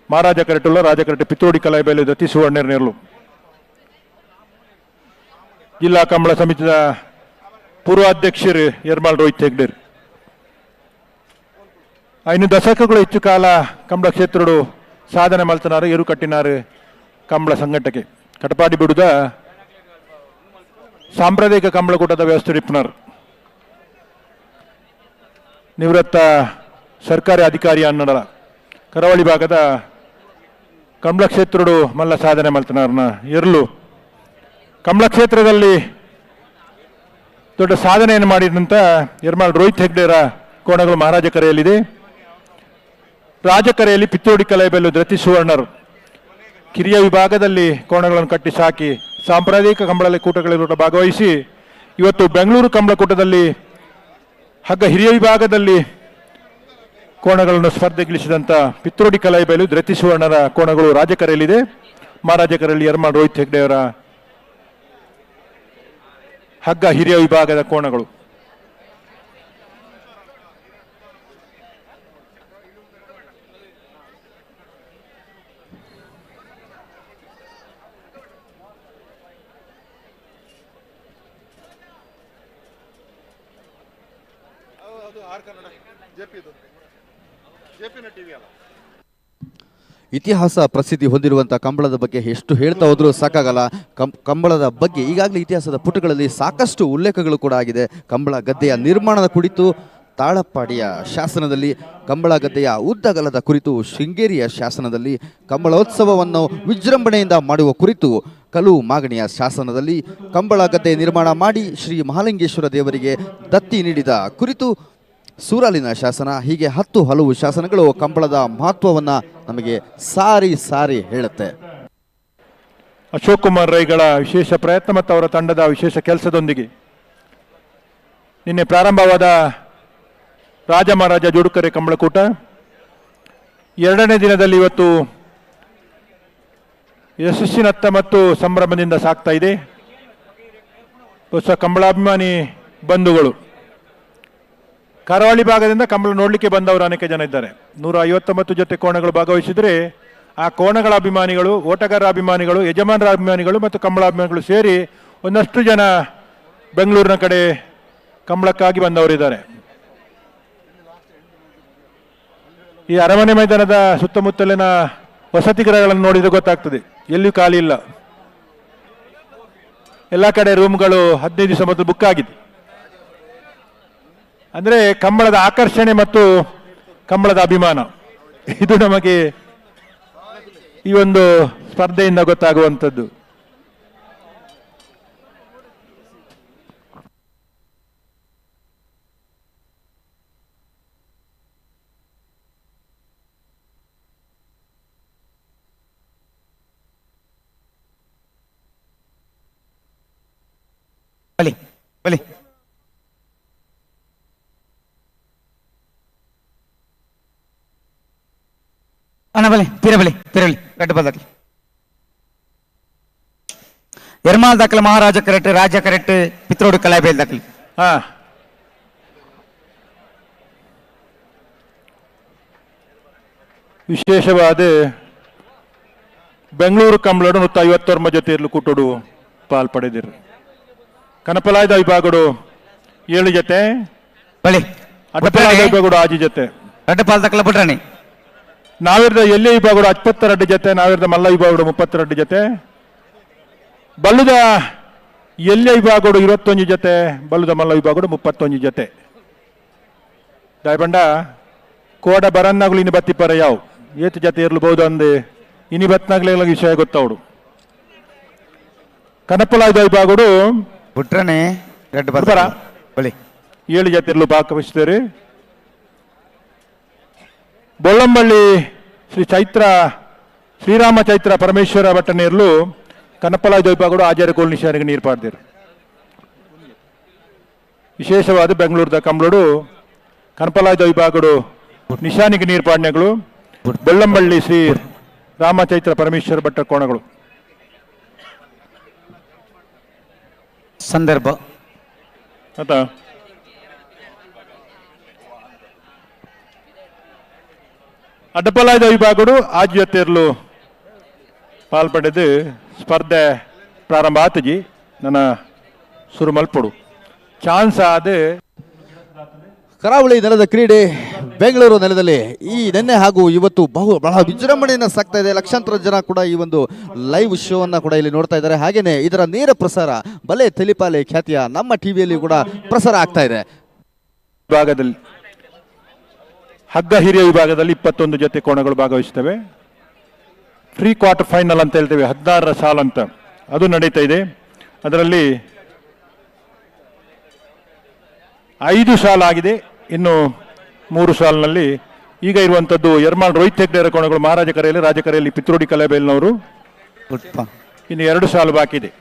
ಮಹಾರಾಜ ಕರೆಟುಲ್ಲ ರಾಜ ಕರೆಟೆ ಪಿತ್ತೋಡಿ ಕಲಾಯಿಬೇಲು ದತ್ತಿ ಸುವರ್ಣ ನೇರ್ಲು ಜಿಲ್ಲಾ ಕಂಬಳ ಸಮಿತಿಯ ಪೂರ್ವಾಧ್ಯಕ್ಷರು ಯರ್ಮಾಲ್ ರೋಹಿತ್ ಹೆಗ್ಡೇರ್ 5 ದಶಕಗಳು ಹೆಚ್ಚು ಕಾಲ ಕಂಬಳ ಕ್ಷೇತ್ರಡು ಸಾಧನೆ ಮಲ್ತನಾರು ಏರು ಕಟ್ಟಿನಾರು ಕಂಬಳ ಸಂಘಟಕ್ಕೆ ಕಟಪಾಡಿ ಬಿಡುದ ಸಾಂಪ್ರದಾಯಿಕ ಕಂಬಳಕೂಟದ ವ್ಯವಸ್ಥೆ ಇಪ್ಪನಾರು ನಿವೃತ್ತ ಸರ್ಕಾರಿ ಅಧಿಕಾರಿ ಅನ್ನಡ ಕರಾವಳಿ ಭಾಗದ ಕಂಬಳ ಕ್ಷೇತ್ರಡು ಮಲ್ಲ ಸಾಧನೆ ಮಲ್ತನಾರ್ನ ಎರಲು ಕಂಬಳ ಕ್ಷೇತ್ರದಲ್ಲಿ ದೊಡ್ಡ ಸಾಧನೆಯನ್ನು ಮಾಡಿದಂಥ ಯರ್ಮಾಲ್ ರೋಹಿತ್ ಹೆಗ್ಡೇರ ಕೋಣಗಳು ಮಹಾರಾಜ ಕರೆಯಲ್ಲಿದೆ. ರಾಜಕರೆಯಲ್ಲಿ ಪಿತ್ತೋಡಿ ಕಲಾಯಿಬೆಲ್ಲು ಧೃತಿ ಸುವರ್ಣರು ಕಿರಿಯ ವಿಭಾಗದಲ್ಲಿ ಕೋಣಗಳನ್ನು ಕಟ್ಟಿ ಸಾಕಿ ಸಾಂಪ್ರದಾಯಿಕ ಕಂಬಳ ಕೂಟಗಳಲ್ಲಿ ಭಾಗವಹಿಸಿ ಇವತ್ತು ಬೆಂಗಳೂರು ಕಂಬಳಕೂಟದಲ್ಲಿ ಹಗ್ಗ ಹಿರಿಯ ವಿಭಾಗದಲ್ಲಿ ಕೋಣಗಳನ್ನು ಸ್ಪರ್ಧೆಗಿಳಿಸಿದಂಥ ಪಿತ್ರೋಡಿ ಕಲಾಯಿಬೆಲ್ಲು ಧೃತಿ ಸುವರ್ಣರ ಕೋಣಗಳು ರಾಜಕರೆಯಲ್ಲಿದೆ. ಮಹಾರಾಜ ಕರೆಯಲ್ಲಿ ಯರ್ಮಾಲ್ ರೋಹಿತ್ ಹೆಗ್ಡೆ ಅವರ ಹಗ್ಗ ಹಿರಿಯ ವಿಭಾಗದ ಕೋಣಗಳು. ಇತಿಹಾಸ ಪ್ರಸಿದ್ಧಿ ಹೊಂದಿರುವಂಥ ಕಂಬಳದ ಬಗ್ಗೆ ಎಷ್ಟು ಹೇಳ್ತಾ ಹೋದ್ರೂ ಸಾಕಾಗಲ್ಲ. ಕಂಬಳದ ಬಗ್ಗೆ ಈಗಾಗಲೇ ಇತಿಹಾಸದ ಪುಟಗಳಲ್ಲಿ ಸಾಕಷ್ಟು ಉಲ್ಲೇಖಗಳು ಕೂಡ ಆಗಿದೆ. ಕಂಬಳ ಗದ್ದೆಯ ನಿರ್ಮಾಣದ ಕುರಿತು ತಾಳಪ್ಪಾಡಿಯ ಶಾಸನದಲ್ಲಿ, ಕಂಬಳ ಗದ್ದೆಯ ಉದ್ದಗಲದ ಕುರಿತು ಶೃಂಗೇರಿಯ ಶಾಸನದಲ್ಲಿ, ಕಂಬಳೋತ್ಸವವನ್ನು ವಿಜೃಂಭಣೆಯಿಂದ ಮಾಡುವ ಕುರಿತು ಕಲು ಮಾಗಣಿಯ ಶಾಸನದಲ್ಲಿ, ಕಂಬಳ ಗದ್ದೆ ನಿರ್ಮಾಣ ಮಾಡಿ ಶ್ರೀ ಮಹಾಲಿಂಗೇಶ್ವರ ದೇವರಿಗೆ ದತ್ತಿ ನೀಡಿದ ಕುರಿತು ಸೂರಾಲಿನ ಶಾಸನ, ಹೀಗೆ 10 ಹಲವು ಶಾಸನಗಳು ಕಂಬಳದ ಮಹತ್ವವನ್ನು ನಮಗೆ ಸಾರಿ ಸಾರಿ ಹೇಳುತ್ತೆ. ಅಶೋಕ್ ಕುಮಾರ್ ರೈಗಳ ವಿಶೇಷ ಪ್ರಯತ್ನ ಮತ್ತು ಅವರ ತಂಡದ ವಿಶೇಷ ಕೆಲಸದೊಂದಿಗೆ ನಿನ್ನೆ ಪ್ರಾರಂಭವಾದ ರಾಜ ಮಹಾರಾಜ ಜೋಡುಕರೆ ಕಂಬಳಕೂಟ 2ನೇ ದಿನದಲ್ಲಿ ಇವತ್ತು ಯಶಸ್ಸಿನತ್ತ ಮತ್ತು ಸಂಭ್ರಮದಿಂದ ಸಾಗ್ತಾ ಇದೆ. ಹೊಸ ಕಂಬಳಾಭಿಮಾನಿ ಬಂಧುಗಳು ಕರಾವಳಿ ಭಾಗದಿಂದ ಕಂಬಳ ನೋಡಲಿಕ್ಕೆ ಬಂದವರು ಅನೇಕ ಜನ ಇದ್ದಾರೆ. 159 ಜೊತೆ ಕೋಣಗಳು ಭಾಗವಹಿಸಿದರೆ ಆ ಕೋಣಗಳ ಅಭಿಮಾನಿಗಳು, ಓಟಗಾರರ ಅಭಿಮಾನಿಗಳು, ಯಜಮಾನರ ಅಭಿಮಾನಿಗಳು ಮತ್ತು ಕಂಬಳ ಅಭಿಮಾನಿಗಳು ಸೇರಿ ಒಂದಷ್ಟು ಜನ ಬೆಂಗಳೂರಿನ ಕಡೆ ಕಂಬಳಕ್ಕಾಗಿ ಬಂದವರಿದ್ದಾರೆ. ಈ ಅರಮನೆ ಮೈದಾನದ ಸುತ್ತಮುತ್ತಲಿನ ವಸತಿ ಗೃಹಗಳನ್ನು ನೋಡಿದರೆ ಗೊತ್ತಾಗ್ತದೆ, ಎಲ್ಲಿಯೂ ಖಾಲಿ ಇಲ್ಲ. ಎಲ್ಲ ಕಡೆ ರೂಮ್ಗಳು 15 ದಿವಸ ಮೊದಲು ಬುಕ್ ಆಗಿದೆ. ಅಂದರೆ ಕಂಬಳದ ಆಕರ್ಷಣೆ ಮತ್ತು ಕಂಬಳದ ಅಭಿಮಾನ ಇದು ನಮಗೆ ಈ ಒಂದು ಸ್ಪರ್ಧೆಯಿಂದ ಗೊತ್ತಾಗುವಂಥದ್ದು. ಬಲಿ ಅಣ್ಣ ಬಲಿ ಪಿರಬಲಿ ರೆಡ್ ಬಾಲ್ ದಾಖಲೆ ಎರ್ಮಾಲ್ ದಾಖಲೆ ಮಹಾರಾಜ ಕರೆಕ್ಟ್ ರಾಜ ಕರೆಕ್ಟ್ ಪಿತ್ರೋಡು ಕಲಾಬೇಲ್ ದಾಖಲೆ ಹಾ ವಿಶೇಷವಾದ ಬೆಂಗಳೂರು ಕಂಬಳಡು 150 ಜೊತೆಯಲ್ಲೂ ಕೂಟೋಡು ಪಾಲ್ಪಡೆದಿರು ಕನಪಲಾಯದ ವಿಭಾಗಡು 7 ಜೊತೆ ಬಲಿ ಅಡ್ಡಪಲಾಯದ ವಿಭಾಗಡು 6 ಜೊತೆ ರೆಡ್ ಬಾಲ್ ದಾಖಲೆ ಬಿಟ್ರಾಣಿ ನಾವಿರ್ದ ಎಲ್ಲಿ ವಿಭಾಗಡು 72 ಜೊತೆ ನಾವಿರ್ದ ಮಲ್ಲ ವಿಭಾಗಡು 32 ಜೊತೆ ಬಲ್ಲುದ ಎಲ್ಲಿ ವಿಭಾಗಡು 21 ಜೊತೆ ಬಲ್ಲುದ ಮಲ್ಲ ವಿಭಾಗಡು 31 ಜೊತೆ ದಾಯಬಂಡ ಕೋಡ ಬರನ್ನಾಗ್ಲು ಇನ್ನು ಬತ್ತಿಪ್ಪರ ಯಾವ ಏತು ಜೊತೆ ಇರ್ಲಬಹುದು ಅಂದೆ ಇನಿ ಬತ್ನಾಗ್ಲೆಲ್ಲ ವಿಷಯ ಗೊತ್ತವಡು ಕನಪಲಾಯದ ವಿಭಾಗಡು ಬಿಟ್ರಾಣಿ ರೆಡ್ ಬಾಲ್ ಬರ ಬಲಿ 7 ಜೊತೆ ಇರ್ಲು ಭಾಗವಹಿಸಿದ್ದಾರೆ ಬೊಳ್ಳಂಬಳ್ಳಿ ಶ್ರೀರಾಮ ಚೈತ್ರ ಪರಮೇಶ್ವರ ಭಟ್ಟನೇರ್ಲು ಕನಪಲಾಯ ವಿಭಾಗಡು ಆಚಾರ್ಯ ಕೋಲ್ ನಿಶಾನಿಗೆ ನೀರು ಪಾಡ್ದಿರು ವಿಶೇಷವಾದ ಬೆಂಗಳೂರದ ಕಂಬಳಡು ಕನಪಲಾಯ ವಿಭಾಗಡು ನಿಶಾನಿಗೆ ನೀರು ಪಾಡ್ನೆಗಳು ಬೊಳ್ಳಂಬಳ್ಳಿ ಶ್ರೀ ರಾಮಚೈತ್ರ ಪರಮೇಶ್ವರ ಭಟ್ಟ ಕೋಣಗಳು ಸಂದರ್ಭ ಆಯ್ತಾ ಅಡ್ಡಪಲಾಯದ ವಿಭಾಗಡು ಆಜ್ ಜೊತೆರ್ಲು ಪಾಲ್ಪಡೆದು ಸ್ಪರ್ಧೆ ಪ್ರಾರಂಭ ಆತಜಿ ನನ್ನ ಶುರು ಮಲ್ಪಡು ಚಾನ್ಸ್ ಆದ ಕರಾವಳಿ ನೆಲದ ಕ್ರೀಡೆ ಬೆಂಗಳೂರು ನೆಲದಲ್ಲಿ ಈ ನಿನ್ನೆ ಹಾಗೂ ಇವತ್ತು ಬಹಳ ವಿಜೃಂಭಣೆಯಿಂದ ಸಾಗ್ತಾ ಇದೆ. ಲಕ್ಷಾಂತರ ಜನ ಕೂಡ ಈ ಒಂದು ಲೈವ್ ಶೋ ಅನ್ನ ಕೂಡ ಇಲ್ಲಿ ನೋಡ್ತಾ ಇದ್ದಾರೆ. ಹಾಗೇನೆ ಇದರ ನೇರ ಪ್ರಸಾರ ಬಲೆ ತೆಲಿಪಾಲೆ ಖ್ಯಾತಿಯ ನಮ್ಮ ಟಿವಿಯಲ್ಲಿ ಕೂಡ ಪ್ರಸಾರ ಆಗ್ತಾ ಇದೆ. ವಿಭಾಗದಲ್ಲಿ ಹಗ್ಗ ಹಿರಿಯ ವಿಭಾಗದಲ್ಲಿ 21 ಜೊತೆ ಕೋಣಗಳು ಭಾಗವಹಿಸ್ತವೆ. ಪ್ರೀ ಕ್ವಾರ್ಟರ್ ಫೈನಲ್ ಅಂತ ಹೇಳ್ತೇವೆ, 16ರ ಸಾಲ್ ಅಂತ ಅದು ನಡೀತಾ ಇದೆ. ಅದರಲ್ಲಿ 5 ಸಾಲ್ ಆಗಿದೆ, ಇನ್ನು 3 ಸಾಲ್ನಲ್ಲಿ ಈಗ ಇರುವಂತದ್ದು ಎರ್ಮಾಳ್ ರೋಹಿತ್ ಹೆಗ್ಡೆರ ಕೋಣಗಳು ಮಹಾರಾಜ ಕರೆಯಲ್ಲಿ, ರಾಜಕರೆಯಲ್ಲಿ ಪಿತ್ರೋಡಿ ಕಲೆಬೇಲ್ನವರು. ಇನ್ನು 2 ಸಾಲು ಬಾಕಿ ಇದೆ.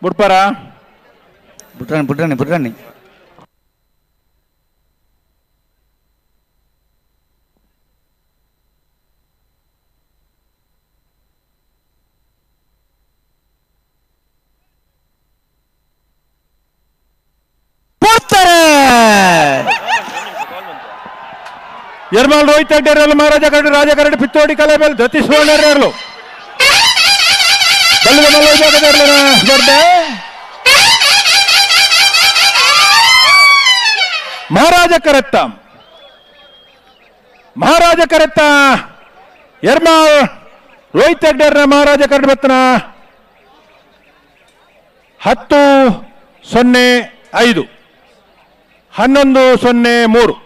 ಬುಡ್ಪಾರ ಬಿಟ್ರಾಣಿ ಎರ್ಮಾಳ್ ರೋಹಿತ್ ಹೆಗ್ಡೆರಲು ಮಹಾರಾಜ ಕರಡು ರಾಜ ಕರಡು ಪಿತ್ತೋಡಿ ಕಲೆಬೇಲ್ ದತಿ ಸುವರ್ಣರು ಸ್ಪರ್ಧೆ ಮಹಾರಾಜ ಕರೆತ್ತ ಎರ್ಮಾಳ್ ರೋಹಿತ್ ಹೆಗ್ಡೆರ್ನ ಮಹಾರಾಜ ಕರಡು ಬತ್ತನ 10-05 11-03.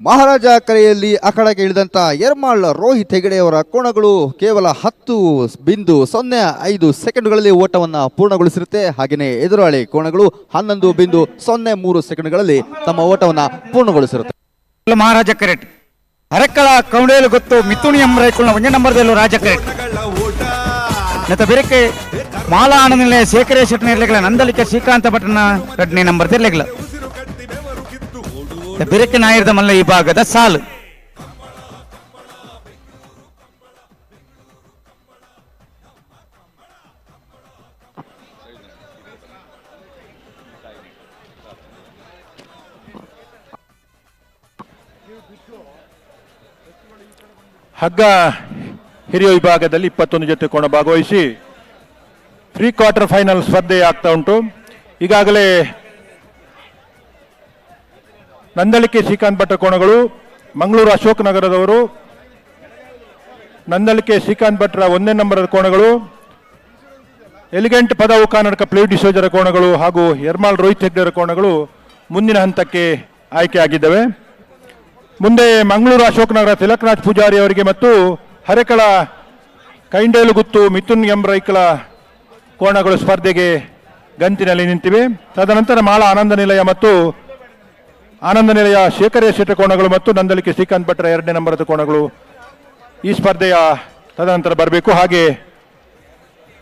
ಮಹಾರಾಜ ಕರೆಯಲ್ಲಿ ಅಖಾಡಕ್ಕೆ ಇಳಿದಂತ ಎರ್ಮಾಳ್ ರೋಹಿತ್ ಹೆಗಡೆಯವರ ಕೋಣಗಳು ಕೇವಲ 10.05 ಸೆಕೆಂಡ್ಗಳಲ್ಲಿ ಓಟವನ್ನು ಪೂರ್ಣಗೊಳಿಸಿರುತ್ತೆ. ಹಾಗೆಯೇ ಎದುರಾಳಿ ಕೋಣಗಳು 11.03 ಸೆಕೆಂಡ್ಗಳಲ್ಲಿ ತಮ್ಮ ಓಟವನ್ನು ಪೂರ್ಣಗೊಳಿಸಿರುತ್ತೆ. ಮಹಾರಾಜ ಕರೆಟ್ ಅರಕ್ಕಳ ಕೌಂಡೇಲು ಗೊತ್ತು ಮಿಥುನಿ ಎಂಬ ಒಂದೇ ನಂಬರ್ದಲ್ಲೂ ರಾಜ ಕರೆಟ್ ನೆತ ಬೆರಕೆ ಮಾಲಾ ಆನಂದ ಶೇಖರೇ ಶೆಟ್ಟಿ ನಿರ್ಲೆಗಳ ನಂದಲಿಕೆ ಶ್ರೀಕಾಂತ ಭಟ್ನ 2ನೇ ನಂಬರ್ ತಿರ್ಲೆಗಳ ಬೆರಕೆ ನಾಯರ್ದ ಮಲ್ಲ ಈ ಭಾಗದ ಸಾಲು. ಹಗ್ಗ ಹಿರಿಯ ವಿಭಾಗದಲ್ಲಿ 21 ಜೊತೆ ಕೋಣ ಭಾಗವಹಿಸಿ ಪ್ರೀ ಕ್ವಾರ್ಟರ್ ಫೈನಲ್ ಸ್ಪರ್ಧೆ ಆಗ್ತಾ ಉಂಟು. ಈಗಾಗಲೇ ನಂದಳಿಕೆ ಶ್ರೀಕಾಂತ್ ಭಟ್ಟ ಕೋಣಗಳು ಮಂಗಳೂರು ಅಶೋಕ್ ನಗರದವರು, ನಂದಳಿಕೆ ಶ್ರೀಕಾಂತ್ ಭಟ್ರ 1ನೇ ನಂಬರ್ ಕೋಣಗಳು, ಎಲಿಗೆಂಟ್ ಪದವು ಕರ್ನಾಟಕ ಪ್ಲೇಟ್ ಡಿಸೋಜರ ಕೋಣಗಳು ಹಾಗೂ ಎರ್ಮಾಳ್ ರೋಹಿತ್ ಹೆಗ್ಡೆರ ಕೋಣಗಳು ಮುಂದಿನ ಹಂತಕ್ಕೆ ಆಯ್ಕೆಯಾಗಿದ್ದಾವೆ. ಮುಂದೆ ಮಂಗಳೂರು ಅಶೋಕ್ ನಗರ ತಿಲಕರಾಜ್ ಪೂಜಾರಿ ಅವರಿಗೆ ಮತ್ತು ಹರೆಕಳ ಕೈಂಡೇಲು ಗುತ್ತು ಮಿಥುನ್ ಎಂಬ್ರೈಕಳ ಕೋಣಗಳು ಸ್ಪರ್ಧೆಗೆ ಗಂತಿನಲ್ಲಿ ನಿಂತಿವೆ. ತದನಂತರ ಮಾಳ ಆನಂದ ನಿಲಯ ಮತ್ತು ಆನಂದ ನಿಲಯ ಶೇಖರ ಶೆಟ್ಟಿ ಕೋಣಗಳು ಮತ್ತು ನಂದಲಿಕೆ ಶ್ರೀಕಾಂತ್ ಭಟ್ರ 2ನೇ ನಂಬರದ ಕೋಣಗಳು ಈ ಸ್ಪರ್ಧೆಯ ತದನಂತರ ಬರಬೇಕು. ಹಾಗೆ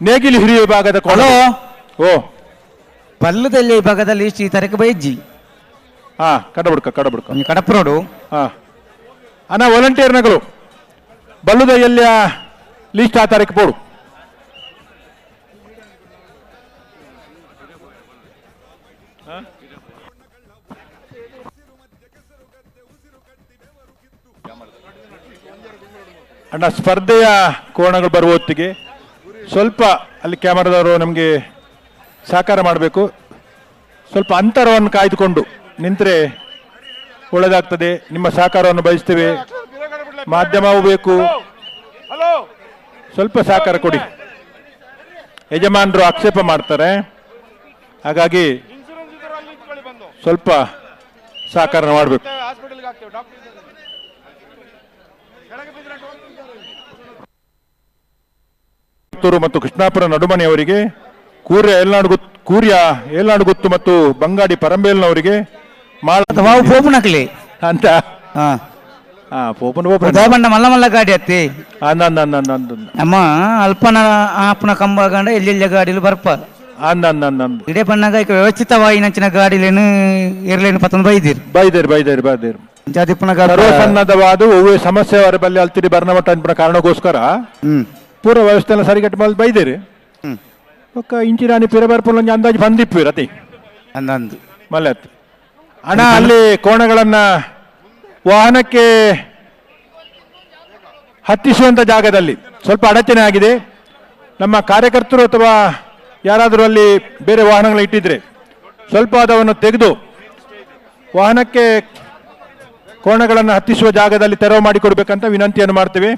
ನೇಗಿಲು ಹಿರಿಯ ವಿಭಾಗದ ಕೋಣ. ಓ ಬಲ್ಲದಲ್ಲಿ ಭಾಗದಲ್ಲಿ ಶ್ರೀ ತರಕ ಬೈಜ್ಜಿ ಹಾ ಕಡಬುಡ್ಕ ಕಡಪುರೋಡು ಹಾ ಅಣ್ಣ ವಾಲಂಟಿಯರ್ನಗಳು ಬಲ್ಲುದ ಎಲ್ಲಿಯ ಲೀಸ್ಟ್ ಆ ತಾರೀಕು ಪೋಡು. ಅಣ್ಣ ಸ್ಪರ್ಧೆಯ ಕೋಣಗಳು ಬರುವ ಹೊತ್ತಿಗೆ ಸ್ವಲ್ಪ ಅಲ್ಲಿ ಕ್ಯಾಮರಾದವರು ನಮಗೆ ಸಹಕಾರ ಮಾಡಬೇಕು. ಸ್ವಲ್ಪ ಅಂತರವನ್ನು ಕಾಯ್ದುಕೊಂಡು ನಿಂತರೆ ಒಳ್ಳೆಯದಾಗ್ತದೆ. ನಿಮ್ಮ ಸಹಕಾರವನ್ನು ಬಯಸ್ತೇವೆ. ಮಾಧ್ಯಮವೂ ಬೇಕು, ಸ್ವಲ್ಪ ಸಹಕಾರ ಕೊಡಿ. ಯಜಮಾನರು ಆಕ್ಷೇಪ ಮಾಡ್ತಾರೆ, ಹಾಗಾಗಿ ಸ್ವಲ್ಪ ಸಹಕಾರ ಮಾಡಬೇಕು. ಮತ್ತು ಕೃಷ್ಣಾಪುರ ನಡುಮನೆಯವರಿಗೆ, ಕೂರ್ಯ ಏಲ್ನಾಡುಗುತ್ತು ಮತ್ತು ಬಂಗಾಡಿ ಪರಂಬೇಲ್ನವರಿಗೆ ಪೋಪುನಕ್ಲಿ ಅಂತ ಬಂಡ ಮಲ್ಲ ಮಲ್ಲ ಗಾಡಿ ಅತ್ತಿ ನಮ್ಮ ಅಲ್ಪನ ಆಪನ ಕಂಬ ಗಂಡ ಎಲ್ಲೆಲ್ಲ ಗಾಡಿಲು ಬರ್ಪ ಇಡೇ ಬಣ್ಣಗ ವ್ಯವಸ್ಥಿತವಾಗಿ ನಂಚಿನ ಗಾಡಿಲೇನು ಇರ್ಲೇನು ಪತ್ತೊಂದು ಬೈದೇರು ಸರ್ವಸನ್ನದ್ಧವಾದ ಒವ್ವೇ ಸಮಸ್ಯೆ ಅವರ ಬಲ್ಲಿ ಅಲ್ತಿರಿ ಬರ್ನಮಟ್ಟ ಅನ್ಪನ ಕಾರಣಕ್ಕೋಸ್ಕರ ಪೂರ ವ್ಯವಸ್ಥೆ ಎಲ್ಲ ಸರಿಗಟ್ಟು ಮಾಡಿ ಬೈದೇರಿ ಒಕ್ಕ ಇಂಚಿರಾಣಿ ಪಿರ ಬರ್ಪುಲ್ ಅಂದಾಜು ಬಂದಿಪ್ಪು ರತಿ ಅಂದಂದು ಮಲ್ಲತ್ ಹಣ ಅಲ್ಲಿ ಕೋಣಗಳನ್ನ ವಾಹನಕ್ಕೆ ಹತ್ತಿಸುವಂತ ಜಾಗದಲ್ಲಿ ಸ್ವಲ್ಪ ಅಡಚಣೆ ಆಗಿದೆ. ನಮ್ಮ ಕಾರ್ಯಕರ್ತರು ಅಥವಾ ಯಾರಾದರೂ ಅಲ್ಲಿ ಬೇರೆ ವಾಹನಗಳು ಇಟ್ಟಿದ್ರೆ ಸ್ವಲ್ಪ ಅದನ್ನು ತೆಗೆದು ವಾಹನಕ್ಕೆ ಕೋಣಗಳನ್ನು ಹತ್ತಿಸುವ ಜಾಗದಲ್ಲಿ ತೆರವು ಮಾಡಿಕೊಡ್ಬೇಕಂತ ವಿನಂತಿಯನ್ನು ಮಾಡ್ತೇವೆ.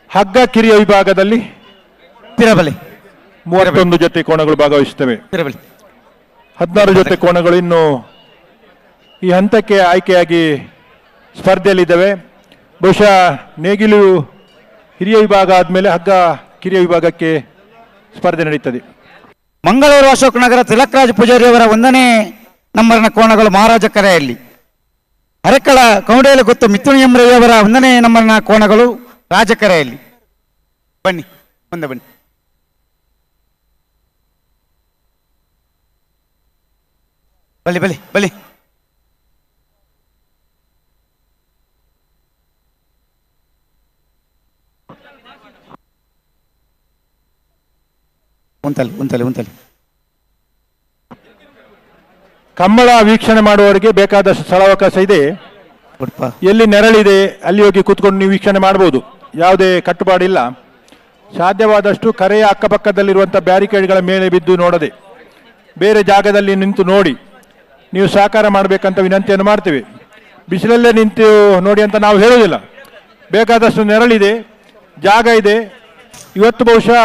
ಹಗ್ಗ ಕಿರಿಯ ವಿಭಾಗದಲ್ಲಿ 31 ಜೊತೆ ಕೋಣಗಳು ಭಾಗವಹಿಸುತ್ತವೆ. 16 ಜೊತೆ ಕೋಣಗಳು ಇನ್ನು ಈ ಹಂತಕ್ಕೆ ಆಯ್ಕೆಯಾಗಿ ಸ್ಪರ್ಧೆಯಲ್ಲಿದ್ದಾವೆ. ಬಹುಶಃ ನೇಗಿಲು ಹಿರಿಯ ವಿಭಾಗ ಆದಮೇಲೆ ಹಗ್ಗ ಕಿರಿಯ ವಿಭಾಗಕ್ಕೆ ಸ್ಪರ್ಧೆ ನಡೀತದೆ. ಮಂಗಳೂರು ಅಶೋಕ್ ನಗರ ತಿಲಕರಾಜ ಪೂಜಾರಿಯವರ 1ನೇ ನಂಬರ್ನ ಕೋಣಗಳು ಮಹಾರಾಜ ಕರೆಯಲ್ಲಿ, ಅರೆಕ್ಕಳ ಕೌಂಡೇಲು ಗೊತ್ತು ಮಿಥುನಿಯಂರಯ್ಯವರ 1ನೇ ನಂಬರ್ನ ಕೋಣಗಳು ರಾಜಕರೆಯಲ್ಲಿ. ಬನ್ನಿ ಮುಂದೆ ಬನ್ನಿ. ಬಲಿ ಉಂತಲಿ ಕಂಬಳ ವೀಕ್ಷಣೆ ಮಾಡುವವರಿಗೆ ಬೇಕಾದಷ್ಟು ಸ್ಥಳಾವಕಾಶ ಇದೆ. ಎಲ್ಲಿ ನೆರಳಿದೆ ಅಲ್ಲಿ ಹೋಗಿ ಕೂತ್ಕೊಂಡು ನೀವು ವೀಕ್ಷಣೆ ಮಾಡಬಹುದು. ಯಾವುದೇ ಕಟ್ಟುಪಾಡಿಲ್ಲ. ಸಾಧ್ಯವಾದಷ್ಟು ಕರೆಯ ಅಕ್ಕಪಕ್ಕದಲ್ಲಿರುವಂಥ ಬ್ಯಾರಿಕೇಡ್ಗಳ ಮೇಲೆ ಬಿದ್ದು ನೋಡದೆ ಬೇರೆ ಜಾಗದಲ್ಲಿ ನಿಂತು ನೋಡಿ ನೀವು ಸಹಕಾರ ಮಾಡಬೇಕಂತ ವಿನಂತಿಯನ್ನು ಮಾಡ್ತೇವೆ. ಬಿಸಿಲಲ್ಲೇ ನಿಂತು ನೋಡಿ ಅಂತ ನಾವು ಹೇಳೋದಿಲ್ಲ. ಬೇಕಾದಷ್ಟು ನೆರಳಿದೆ, ಜಾಗ ಇದೆ. ಇವತ್ತು ಬಹುಶಃ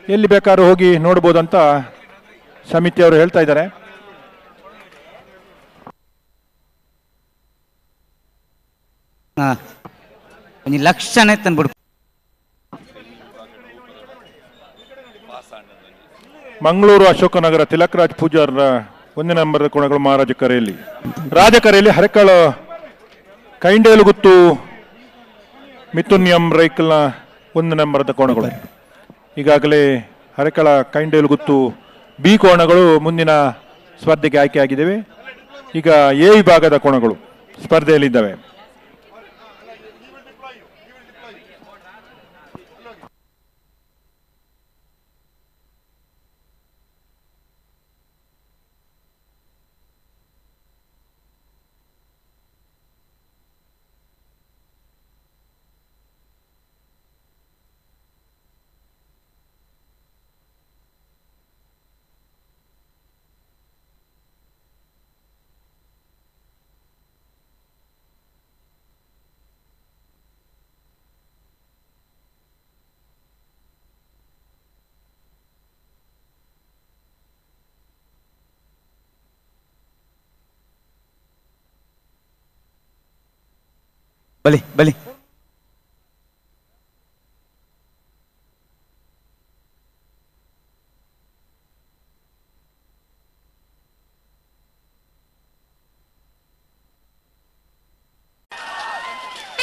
ಎಲ್ಲಿ ಬೇಕಾದ್ರೂ ಹೋಗಿ ನೋಡ್ಬೋದಂತ ಸಮಿತಿಯವರು ಹೇಳ್ತಾ ಇದ್ದಾರೆ. ಲಕ್ಷಣ ತಂದ್ಬಿಡು. ಮಂಗಳೂರು ಅಶೋಕನಗರ ತಿಲಕರಾಜ್ ಪೂಜಾರ್ರ 1ನೇ ನಂಬರ್ದ ಕೋಣಗಳು ಮಹಾರಾಜ ಕರೆಯಲ್ಲಿ ಹರಕಳ ಕೈಂಡೇಲುಗುತ್ತು ಮಿಥುನಿಯಂ ರೈಕಲ್ನ 1 ನಂಬರ್ದ ಕೋಣಗಳು. ಈಗಾಗಲೇ ಹರಕಳ ಕೈಂಡೇಲುಗುತ್ತು ಬಿ ಕೋಣಗಳು ಮುಂದಿನ ಸ್ಪರ್ಧೆಗೆ ಆಯ್ಕೆಯಾಗಿದ್ದೇವೆ. ಈಗ ಎ ವಿಭಾಗದ ಕೋಣಗಳು ಸ್ಪರ್ಧೆಯಲ್ಲಿದ್ದಾವೆ. ಬಲಿ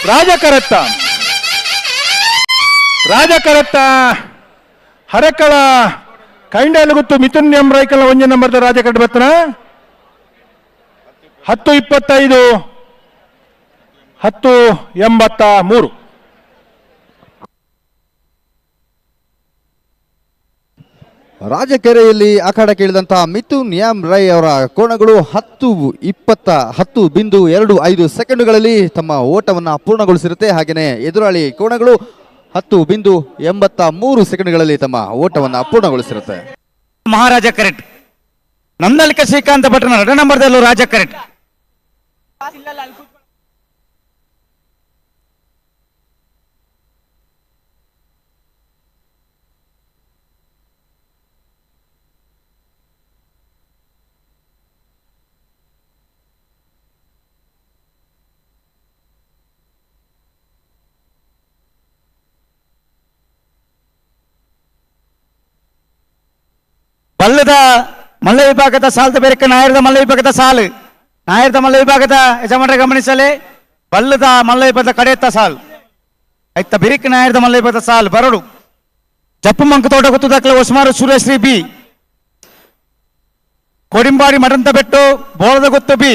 ರಾಜಕರತ್ತ ಹರಕಳ ಕೈಂಡಲು ಗೊತ್ತು ಮಿಥುನ್ ಎಂ ರೈಕಲ್ ಒಂಜೆ ನಂಬರ್ದ ರಾಜಕರಟ್ ಬತ್ತನ 10-25 10-83. ರಾಜಕೆರೆಯಲ್ಲಿ ಅಖಾಡಕ್ಕೆ ಇಳಿದಂತಹ ಮಿಥುನ್ ಎಂ ರೈ ಅವರ ಕೋಣಗಳು 10.25 ಸೆಕೆಂಡುಗಳಲ್ಲಿ ತಮ್ಮ ಓಟವನ್ನು ಪೂರ್ಣಗೊಳಿಸಿರುತ್ತೆ. ಹಾಗೆಯೇ ಎದುರಾಳಿ ಕೋಣಗಳು 10.83 ಸೆಕೆಂಡ್ಗಳಲ್ಲಿ ತಮ್ಮ ಓಟವನ್ನು ಪೂರ್ಣಗೊಳಿಸಿರುತ್ತೆ. ಮಹಾರಾಜ ಕರೆಕ್ಟ್ ನಂದಲಿಕ ಶ್ರೀಕಾಂತ ಭಟ್ರನ 2 ನಂಬರ್ದಲ್ಲೂ ರಾಜ ಕರೆಕ್ಟ್. ಬಲ್ಲದ ಮಲ್ಲ ವಿಭಾಗದ ಸಾಲದ ಬೇರೆಕ್ಕೆ ನಾಯರದ ಮಲ್ಲ ವಿಭಾಗದ ಸಾಲು ನಾಯರದ ಮಲ್ಲ ವಿಭಾಗದ ಯಜಮಾನರ ಗಮನಿಸಲೇ ಬಲ್ಲದ ಮಲ್ಲ ವಿಭಾಗದ ಕಡೆಯತ್ತ ಸಾಲು ಐತ ಬಿರಿಕ್ ನಾಯರದ ಮಲ್ಲ ವಿಭಾಗದ ಸಾಲು ಬರಡು ಜಪ್ಪು ಮಂಕ ತೋಟ ಗೊತ್ತು ದಾಖಲೆ ಒಸ್ಮಾರು ಸುರೇಶ್ರೀ ಬಿ ಕೋಡಿಂಬಾಡಿ ಮಠಂತ ಬೆಟ್ಟು ಬೋಳದ ಗೊತ್ತು ಬಿ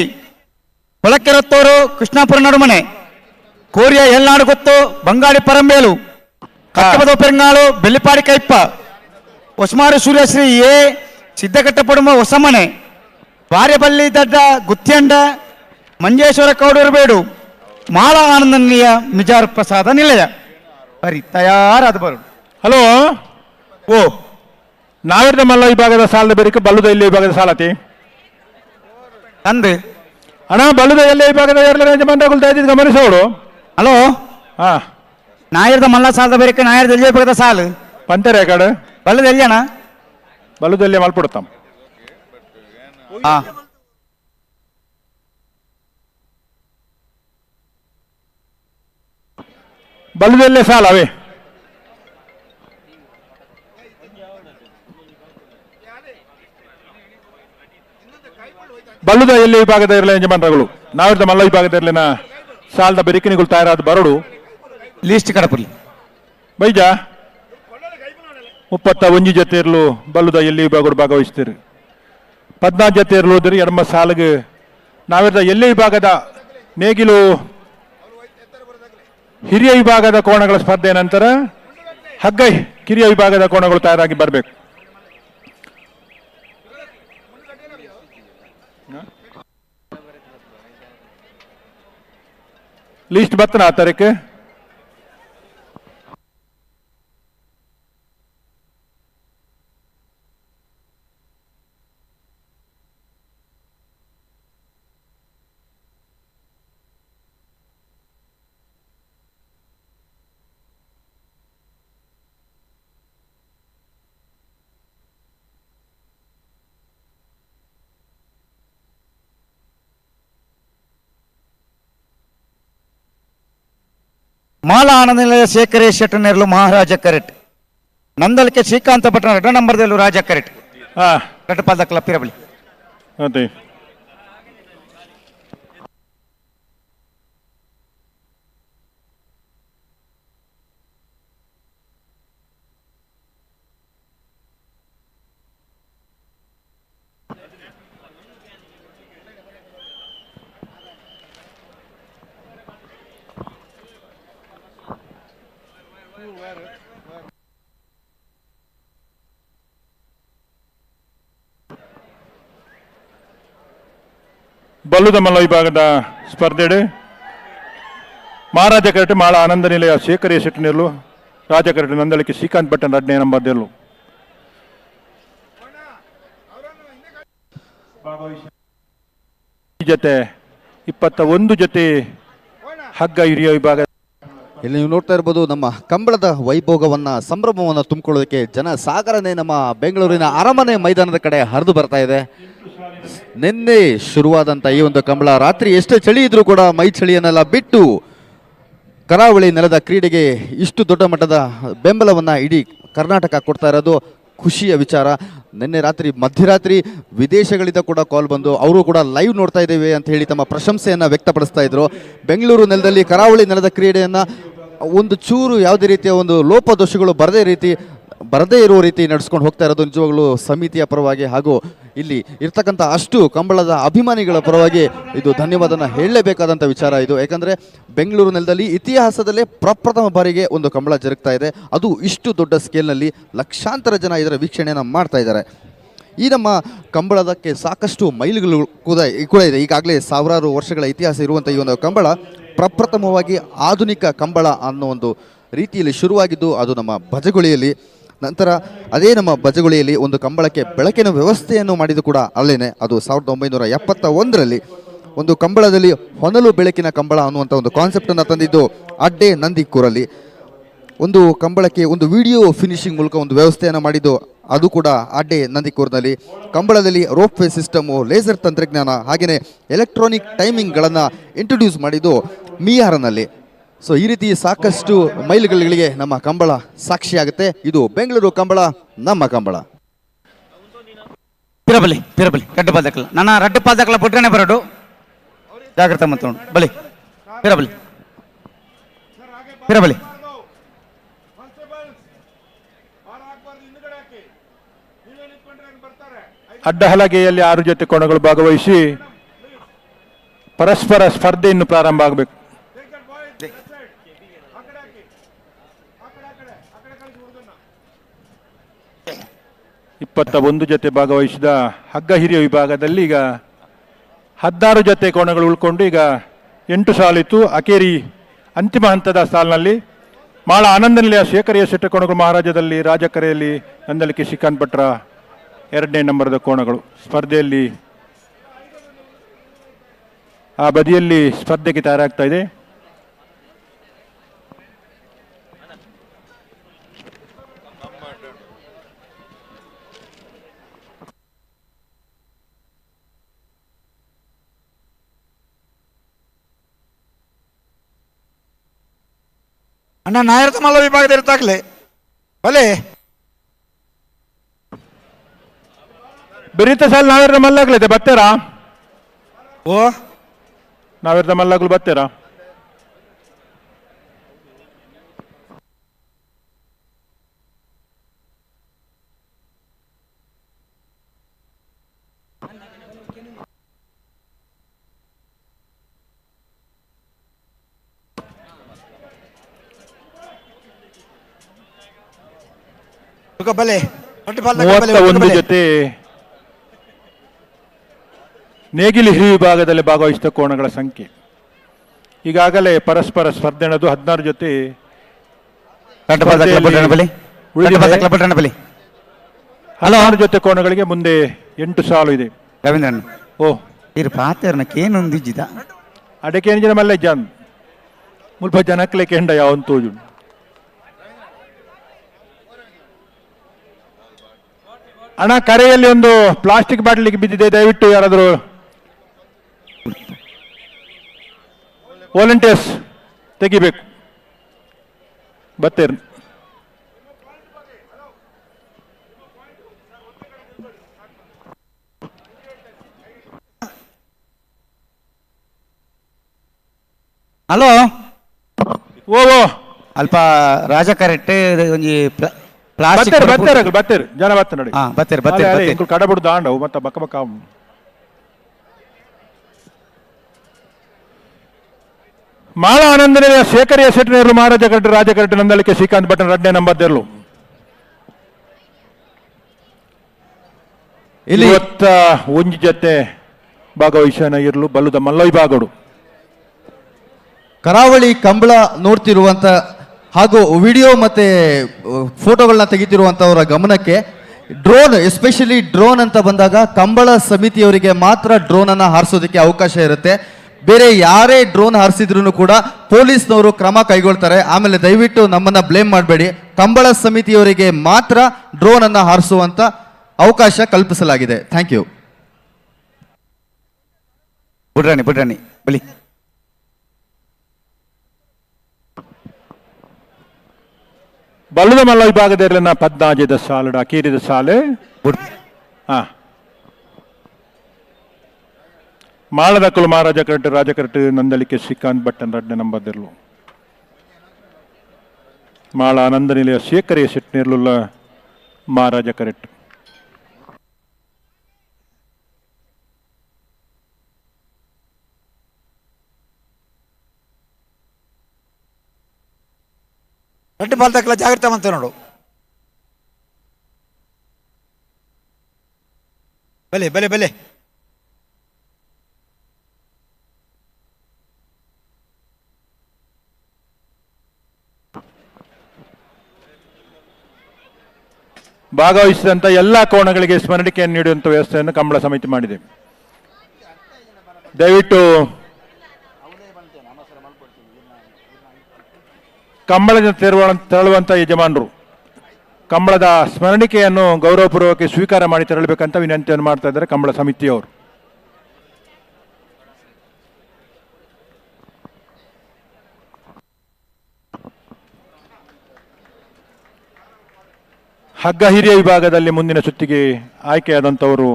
ಹೊಳಕೆರತ್ತೋರು ಕೃಷ್ಣಾಪುರ ನಡುಮನೆ ಕೋರಿಯ ಎಲ್ನಾಡು ಗೊತ್ತು ಬಂಗಾಳಿ ಪರಂಬೇಲು ಕಟ್ಟಬದ ಪೆರಂಗಾಳು ಬೆಳ್ಳಿಪಾಡಿ ಕೈಪ್ಪ ಒಸ್ಮಾರು ಸೂರ್ಯಶ್ರೀ ಎ ಸಿದ್ದಕಟ್ಟ ಪಡುಮ ಹೊಸಮನೆ ಬಾರ್ಯಬಲ್ಲಿ ದಡ್ಡ ಗುತ್ಯಂಡ ಮಂಜೇಶ್ವರ ಕೌಡೂರು ಬೇಡು ಮಾಳ ಆನಂದನೀಯ ಮಿಜಾರ್ ಪ್ರಸಾದ ನಿಲಯ ಬರಿ ತಯಾರಾದ ಬರು. ಹಲೋ ಓ ನಾವಿರ್ದ ಮಲ್ಲ ವಿಭಾಗದ ಸಾಲದ ಬೇರಿಕೆ ಬಲ್ಲುದ ಇಲ್ಲಿ ವಿಭಾಗದ ಸಾಲತಿ ಅಂದು ಅಣ್ಣ ಬಲ್ಲುದ ಎಲ್ಲ ವಿಭಾಗದ ಎಲ್ಲ ಯಜಮಾನರಾಗುಲ್ತಾ ಇದ್ದಿದ್ದು ಗಮನಿಸೋಡು. ಹಲೋ ಹಾ ನಾಯರ್ದ ಮಲ್ಲ ಸಾಲದ ಬೇರಿಕೆ ನಾಯರ್ದ ಎಲ್ಲಿ ವಿಭಾಗದ ಸಾಲು ಪಂತರೆ ಕಡೆ ಬಲ್ಲದ ಎಲ್ಲಿ ಅಣ್ಣ ಬಲ್ಲುದಲ್ಲಿ ಮಲ್ಪಡುತ್ತಾಂ. ಹಾ ಬಲ್ಲುದಲ್ಲೇ ಸಾಲವೇ ಬಲ್ಲುದ ಎಲ್ಲಿ ವಿಭಾಗದ ಇರಲಿ ಯಜಮಾನರುಗಳು ನಾವಿರ್ದ ಮಲ್ಲ ವಿಭಾಗದ ಇರಲಿನ ಸಾಲದ ಬೆರಿಕಿನಿಗಳು ತಯಾರಾದ ಬರಡು ಲೀಸ್ಟ್ ಕಡಪಲ್ಲಿ ಬೈಜ 31 ಜೊತೆ ಇರಲು ಬಲ್ಲುದ ಎಲ್ಲಿ ವಿಭಾಗಗಳು ಭಾಗವಹಿಸ್ತೀರಿ 14 ಜೊತೆ ಇರಲು ಎಡಮ ಸಾಲಿಗೆ ನಾವಿರ್ದ ಎಲ್ಲಿ ವಿಭಾಗದ ನೇಗಿಲು ಹಿರಿಯ ವಿಭಾಗದ ಕೋಣಗಳ ಸ್ಪರ್ಧೆ ನಂತರ ಹಗ್ಗ ಕಿರಿಯ ವಿಭಾಗದ ಕೋಣಗಳು ತಯಾರಾಗಿ ಬರಬೇಕು. ಲಿಸ್ಟ್ ಬರ್ತನ ಆ ತಾರೀಕು ಮಾಲ ಆನಂದ ನಿಲಯ ಶೇಖರೇಶ್ ಶೆಟ್ಟನೇರ್ಲು ಮಹಾರಾಜ ಕರೆಟ್ ನಂದಲಿಕೆ ಶ್ರೀಕಾಂತ ಭಟ್ನ 2 ನಂಬರ್ದಲ್ಲೂ ರಾಜ ಕರೆಟ್ ಕಟ್ಟಪಾದ ಕ್ಲಬ್ ಇರಬಲಿ ಅದೇ ಬಲ್ಲುದ ಮಲ್ಲ ವಿಭಾಗದ ಸ್ಪರ್ಧೆಡೆ ಮಹಾರಾಜ ಕರಟೆ ಮಾಳ ಆನಂದ ನಿಲಯ ಶೇಖರ ಶೆಟ್ಟಿನೆರ್ಲು ರಾಜ ಕರಟೆ ನಂದಳಿಕೆ ಶ್ರೀಕಾಂತ್ ಭಟ್ಟನ್ 2ನೇ ನಂಬರ್ದೆರ್ಲು ಜೊತೆ 21 ಜೊತೆ ಹಗ್ಗ ಹಿರಿಯ ವಿಭಾಗ. ಇಲ್ಲಿ ನೀವು ನೋಡ್ತಾ ಇರ್ಬೋದು ನಮ್ಮ ಕಂಬಳದ ವೈಭೋಗವನ್ನ ಸಂಭ್ರಮವನ್ನು ತುಂಬಿಕೊಳ್ಳೋದಕ್ಕೆ ಜನ ಸಾಗರನೇ ನಮ್ಮ ಬೆಂಗಳೂರಿನ ಅರಮನೆ ಮೈದಾನದ ಕಡೆ ಹರಿದು ಬರ್ತಾ ಇದೆ. ನಿನ್ನೆ ಶುರುವಾದಂಥ ಈ ಒಂದು ಕಂಬಳ ರಾತ್ರಿ ಎಷ್ಟೇ ಚಳಿ ಇದ್ರೂ ಕೂಡ ಮೈ ಚಳಿಯನ್ನೆಲ್ಲ ಬಿಟ್ಟು ಕರಾವಳಿ ನೆಲದ ಕ್ರೀಡೆಗೆ ಇಷ್ಟು ದೊಡ್ಡ ಮಟ್ಟದ ಬೆಂಬಲವನ್ನು ಇಡೀ ಕರ್ನಾಟಕ ಕೊಡ್ತಾ ಇರೋದು ಖುಷಿಯ ವಿಚಾರ. ನಿನ್ನೆ ರಾತ್ರಿ ಮಧ್ಯರಾತ್ರಿ ವಿದೇಶಗಳಿಂದ ಕೂಡ ಕಾಲ್ ಬಂದು ಅವರು ಕೂಡ ಲೈವ್ ನೋಡ್ತಾ ಇದ್ದೇವೆ ಅಂತ ಹೇಳಿ ತಮ್ಮ ಪ್ರಶಂಸೆಯನ್ನು ವ್ಯಕ್ತಪಡಿಸ್ತಾ ಇದ್ರು. ಬೆಂಗಳೂರು ನೆಲದಲ್ಲಿ ಕರಾವಳಿ ನೆಲದ ಕ್ರೀಡೆಯನ್ನು ಒಂದು ಚೂರು ಯಾವುದೇ ರೀತಿಯ ಒಂದು ಲೋಪದೋಷಗಳು ಬರದೇ ಇರುವ ರೀತಿ ನಡೆಸ್ಕೊಂಡು ಹೋಗ್ತಾ ಇರೋದು ನಿಜವಾಗ್ಲೂ ಸಮಿತಿಯ ಪರವಾಗಿ ಹಾಗೂ ಇಲ್ಲಿ ಇರ್ತಕ್ಕಂಥ ಅಷ್ಟು ಕಂಬಳದ ಅಭಿಮಾನಿಗಳ ಪರವಾಗಿ ಇದು ಧನ್ಯವಾದನ ಹೇಳಲೇಬೇಕಾದಂಥ ವಿಚಾರ ಇದು. ಯಾಕಂದರೆ ಬೆಂಗಳೂರು ನೆಲದಲ್ಲಿ ಇತಿಹಾಸದಲ್ಲೇ ಪ್ರಪ್ರಥಮ ಬಾರಿಗೆ ಒಂದು ಕಂಬಳ ಜರುಗ್ತಾ ಇದೆ, ಅದು ಇಷ್ಟು ದೊಡ್ಡ ಸ್ಕೇಲ್ನಲ್ಲಿ ಲಕ್ಷಾಂತರ ಜನ ಇದರ ವೀಕ್ಷಣೆಯನ್ನು ಮಾಡ್ತಾ ಇದ್ದಾರೆ. ಈ ನಮ್ಮ ಕಂಬಳದಕ್ಕೆ ಸಾಕಷ್ಟು ಮೈಲುಗಳು ಕೂಡ ಇದೆ. ಈಗಾಗಲೇ ಸಾವಿರಾರು ವರ್ಷಗಳ ಇತಿಹಾಸ ಇರುವಂಥ ಈ ಒಂದು ಕಂಬಳ ಪ್ರಪ್ರಥಮವಾಗಿ ಆಧುನಿಕ ಕಂಬಳ ಅನ್ನೋ ಒಂದು ರೀತಿಯಲ್ಲಿ ಶುರುವಾಗಿದ್ದು ಅದು ನಮ್ಮ ಭಜಗುಳಿಯಲ್ಲಿ. ನಂತರ ಅದೇ ನಮ್ಮ ಭಜಗುಳಿಯಲ್ಲಿ ಒಂದು ಕಂಬಳಕ್ಕೆ ಬೆಳಕಿನ ವ್ಯವಸ್ಥೆಯನ್ನು ಮಾಡಿದ್ದು ಕೂಡ ಅಲ್ಲೇನೆ. ಅದು 1971ರಲ್ಲಿ ಒಂದು ಕಂಬಳದಲ್ಲಿ ಹೊನಲು ಬೆಳಕಿನ ಕಂಬಳ ಅನ್ನುವಂಥ ಒಂದು ಕಾನ್ಸೆಪ್ಟನ್ನು ತಂದಿದ್ದು ಅಡ್ಡೆ ನಂದಿಕೂರಲ್ಲಿ. ಒಂದು ಕಂಬಳಕ್ಕೆ ಒಂದು ವಿಡಿಯೋ ಫಿನಿಶಿಂಗ್ ಮೂಲಕ ಒಂದು ವ್ಯವಸ್ಥೆಯನ್ನು ಮಾಡಿದ್ದು ಅದು ಕೂಡ ಅಡ್ಡೆ ನಂದಿಕೂರಿನಲ್ಲಿ. ಕಂಬಳದಲ್ಲಿ ರೋಪ್ ವೇ ಸಿಸ್ಟಮು, ಲೇಸರ್ ತಂತ್ರಜ್ಞಾನ ಹಾಗೆಯೇ ಎಲೆಕ್ಟ್ರಾನಿಕ್ ಟೈಮಿಂಗ್ಗಳನ್ನು ಇಂಟ್ರೊಡ್ಯೂಸ್ ಮಾಡಿದ್ದು ಮೀಯಾರನಲ್ಲಿ. ಸೊ ಈ ರೀತಿ ಸಾಕಷ್ಟು ಮೈಲುಗಳಿಗೆ ನಮ್ಮ ಕಂಬಳ ಸಾಕ್ಷಿಯಾಗುತ್ತೆ. ಇದು ಬೆಂಗಳೂರು ಕಂಬಳ, ನಮ್ಮ ಕಂಬಳ. ಪಿರಬಲಿ ರಡ್ಡು ಪಾದಕಲ ನನ್ನ ರಡ್ಡು ಪಾದಕಲ ಪುಟ್ಟನೆ ಬರಡು ಜಾಗ್ರತೆ ಮತ್ತು ಬಲಿ ಪಿರಬಲಿ ಅಡ್ಡಹಲಗೆಯಲ್ಲಿ 6 ಜೊತೆ ಕೋಣಗಳು ಭಾಗವಹಿಸಿ ಪರಸ್ಪರ ಸ್ಪರ್ಧೆ ಇನ್ನು ಪ್ರಾರಂಭ ಆಗಬೇಕು. 21 ಜೊತೆ ಭಾಗವಹಿಸಿದ ಹಗ್ಗ ಹಿರಿಯ ವಿಭಾಗದಲ್ಲಿ ಈಗ 16 ಜೊತೆ ಕೋಣಗಳು ಉಳ್ಕೊಂಡು ಈಗ 8 ಸಾಲಿತ್ತು. ಅಕೇರಿ ಅಂತಿಮ ಹಂತದ ಸಾಲಿನಲ್ಲಿ ಮಾಳ ಆನಂದನಿಲಯ ಶೇಖರಿಯ ಸೆಟ್ಟ ಕೋಣಗಳು ಮಹಾರಾಜದಲ್ಲಿ ರಾಜಕರೆಯಲ್ಲಿ ನಂದಲಿಕೆ ಶ್ರೀಕಾಂತ್ ಭಟ್ರ 2ನೇ ನಂಬರದ ಕೋಣಗಳು ಸ್ಪರ್ಧೆಯಲ್ಲಿ ಆ ಬದಿಯಲ್ಲಿ ಸ್ಪರ್ಧೆಗೆ ತಯಾರಾಗ್ತಾ ಇದೆ. ಅಣ್ಣ ನಾಯರ್ತ ಮಲ್ಲ ವಿಭಾಗದಲ್ಲಿ ತಾಗ್ಲೆ ಬಲೆ ಬೆರೀತ ಸಾಲ ನಾವೇರ್ದ ಮಲ್ಲಾಗ್ಲೈತೆ ಬತ್ತೇರಾ? ಓ ನಾವೇರ್ದ ಮಲ್ಲಾಗ್ಲು ಬತ್ತೇರಾ? ಬಲೆ 31 ಜೊತೆ ನೇಗಿಲಿ ಹಿರಿಯ ವಿಭಾಗದಲ್ಲಿ ಭಾಗವಹಿಸಿದ ಕೋಣಗಳ ಸಂಖ್ಯೆ ಈಗಾಗಲೇ ಪರಸ್ಪರ ಸ್ಪರ್ಧೆ ನಡೆದು 16 ಜೊತೆ 16 ಜೊತೆ ಕೋಣಗಳಿಗೆ ಮುಂದೆ 8 ಸಾಲು ಇದೆ. ರವೀಂದ್ರನ್ ಓ ಇರು ಪಾತೇನಕ್ಕೇನೊಂದಿಜ್ಜಿದ ಅಡಕೇನು ಜನ ಮಲ್ಲ ಜಾನ್ ಮುಲ್ಪ ಜನಕ್ಲೆ ಕೆಂಡ ಯಾವನ್ ತೋಜು ಅಣ್ಣ ಕರೆಯಲ್ಲಿ ಒಂದು ಪ್ಲಾಸ್ಟಿಕ್ ಬಾಟಲಿಗೆ ಬಿದ್ದಿದೆ, ದಯವಿಟ್ಟು ಯಾರಾದರೂ ವಾಲಂಟಿಯರ್ಸ್ ತೆಗಿಬೇಕು. ಬತ್ತೇರ್ ಹಲೋ ಓ ಅಲ್ಪ ರಾಜ ಕರೆಕ್ಟ್ ಒಂಜಿ ಬತ್ತೇರು ಬತ್ತೇರು ಬತ್ತೇರು ಜನ ಬತ್ತ ನೋಡಿ ಬತ್ತೇರು ಬತ್ತೇರು ಕಡಬುಡು ದಾಂಡವು ಮತ್ತೆ ಬಕ್ಕ ಬಕ್ಕ ಮಾಳ ಆನಂದನೆಯ ಶೇಖರಿಯ ಸೆಟ್ನೇರು ಮಹಾರಾಜ ಕರಟೆ ರಾಜ ಕರಟೆ ನಂದಲಿಕೆ ಶ್ರೀಕಾಂತ್ ಭಟ್ನ 2ನೇ ನಂಬರ್ದೆರ್ಲು ಇಲ್ಲಿ 21 ಜೊತೆ ಭಾಗವಹಿಸನ ಇರಲು ಬಲ್ಲುದ ಮಲ್ಲ ವಿಭಾಗಡು ಕರಾವಳಿ ಕಂಬಳ ನೋಡ್ತಿರುವಂತ ಹಾಗೂ ವಿಡಿಯೋ ಮತ್ತೆ ಫೋಟೋಗಳನ್ನ ತೆಗಿತಿರುವಂತವರ ಗಮನಕ್ಕೆ ಡ್ರೋನ್, ಎಸ್ಪೆಷಲಿ ಡ್ರೋನ್ ಅಂತ ಬಂದಾಗ ಕಂಬಳ ಸಮಿತಿಯವರಿಗೆ ಮಾತ್ರ ಡ್ರೋನ್ ಅನ್ನ ಹಾರಿಸೋದಕ್ಕೆ ಅವಕಾಶ ಇರುತ್ತೆ. ಬೇರೆ ಯಾರೇ ಡ್ರೋನ್ ಹಾರಿಸಿದ್ರು ಕೂಡ ಪೊಲೀಸ್ನವರು ಕ್ರಮ ಕೈಗೊಳ್ತಾರೆ. ಆಮೇಲೆ ದಯವಿಟ್ಟು ನಮ್ಮನ್ನ ಬ್ಲೇಮ್ ಮಾಡಬೇಡಿ. ಕಂಬಳ ಸಮಿತಿಯವರಿಗೆ ಮಾತ್ರ ಡ್ರೋನ್ ಅನ್ನ ಹಾರಿಸುವಂತ ಅವಕಾಶ ಕಲ್ಪಿಸಲಾಗಿದೆ. Thank you. ಬಿಡ್ರಾಣಿ ಬಲಿ ಬಲ್ಲದ ಮಲ್ಲ ವಿಭಾಗದಲ್ಲಿನ 14 ಸಾಲು ಅಕೀರಿದ ಸಾಲು ಹಾ ಮಾಳದಕ್ಕಲು ಮಹಾರಾಜ ರಾಜಕರಟ್ ನಂದಳಿಕೆ ಶ್ರೀಕಾಂತ್ ಭಟ್ಟನ್ 2 ನಂಬರ್ದೆರ್ಲು ಮಾಳ ಆನಂದ ನಿಲಯ ಶೇಖರೇ ಶೆಟ್ನೇರ್ಲುಲ್ಲ ಮಹಾರಾಜ ಕರೆಟ್ రెండు బాల్ దగ్గర జాగ్రత్త మంతున్నాడు బలే బలే బలే ಭಾಗವಹಿಸಿದಂಥ ಎಲ್ಲ ಕೋಣಗಳಿಗೆ ಸ್ಮರಣಿಕೆಯನ್ನು ನೀಡುವಂಥ ವ್ಯವಸ್ಥೆಯನ್ನು ಕಂಬಳ ಸಮಿತಿ ಮಾಡಿದೆ. ದಯವಿಟ್ಟು ಕಂಬಳದ ತೆರಳುವಂಥ ಯಜಮಾನರು ಕಂಬಳದ ಸ್ಮರಣಿಕೆಯನ್ನು ಗೌರವಪೂರ್ವಕ ಸ್ವೀಕಾರ ಮಾಡಿ ತೆರಳಬೇಕಂತ ವಿನಂತಿಯನ್ನು ಮಾಡ್ತಾ ಇದ್ದಾರೆ ಕಂಬಳ ಸಮಿತಿಯವರು. ಹಗ್ಗ ಹಿರಿಯ ವಿಭಾಗದಲ್ಲಿ ಮುಂದಿನ ಸುತ್ತಿಗೆ ಆಯ್ಕೆಯಾದಂಥವರು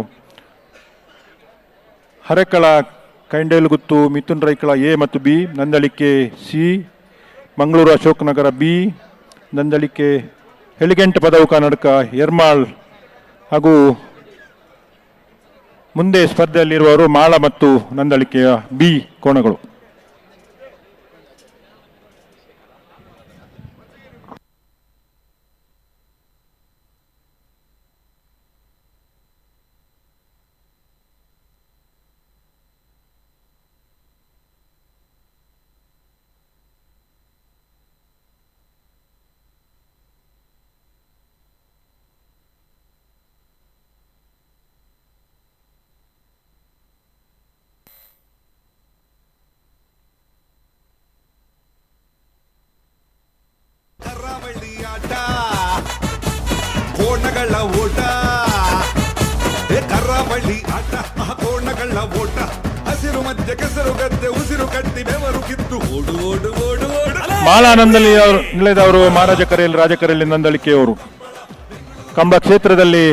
ಹರೆಕಳ ಕೈಂಡೇಲುಗುತ್ತು ಮಿಥುನ್ ರೈಕಳ ಎ ಮತ್ತು B, Nandalike C, Mangaluru Ashoknagar B, Nandalike ಹೆಲಿಗೆಂಟ ಪದವು ಕರ್ನಾಟಕ ಎರ್ಮಾಳ್ ಹಾಗೂ ಮುಂದೆ ಸ್ಪರ್ಧೆಯಲ್ಲಿರುವವರು ಮಾಳ ಮತ್ತು ನಂದಳಿಕೆಯ ಬಿ ಕೋಣಗಳು. ಕೋಣಗಳ ಓಟ ಕರಾವಳಿ ಆಟ ಕೋಣಗಳ ಓಟ ಹಸಿರು ಮಧ್ಯೆ ಕೆಸರು ಗದ್ದೆ ಉಸಿರು ಕಟ್ಟಿ ಬೆವರು ಕಿತ್ತು ಓಡು ಓಡು ಓಡು ಓಡು. ಮಾಳಾನಂದ ನಿಲಯದವರು ಮಹಾರಾಜ ಕರೆಯಲ್ಲಿ ರಾಜಕರೆಯಲ್ಲಿ ನಂದಳಿಕೆಯವರು ಕಂಬಳ ಕ್ಷೇತ್ರದಲ್ಲಿ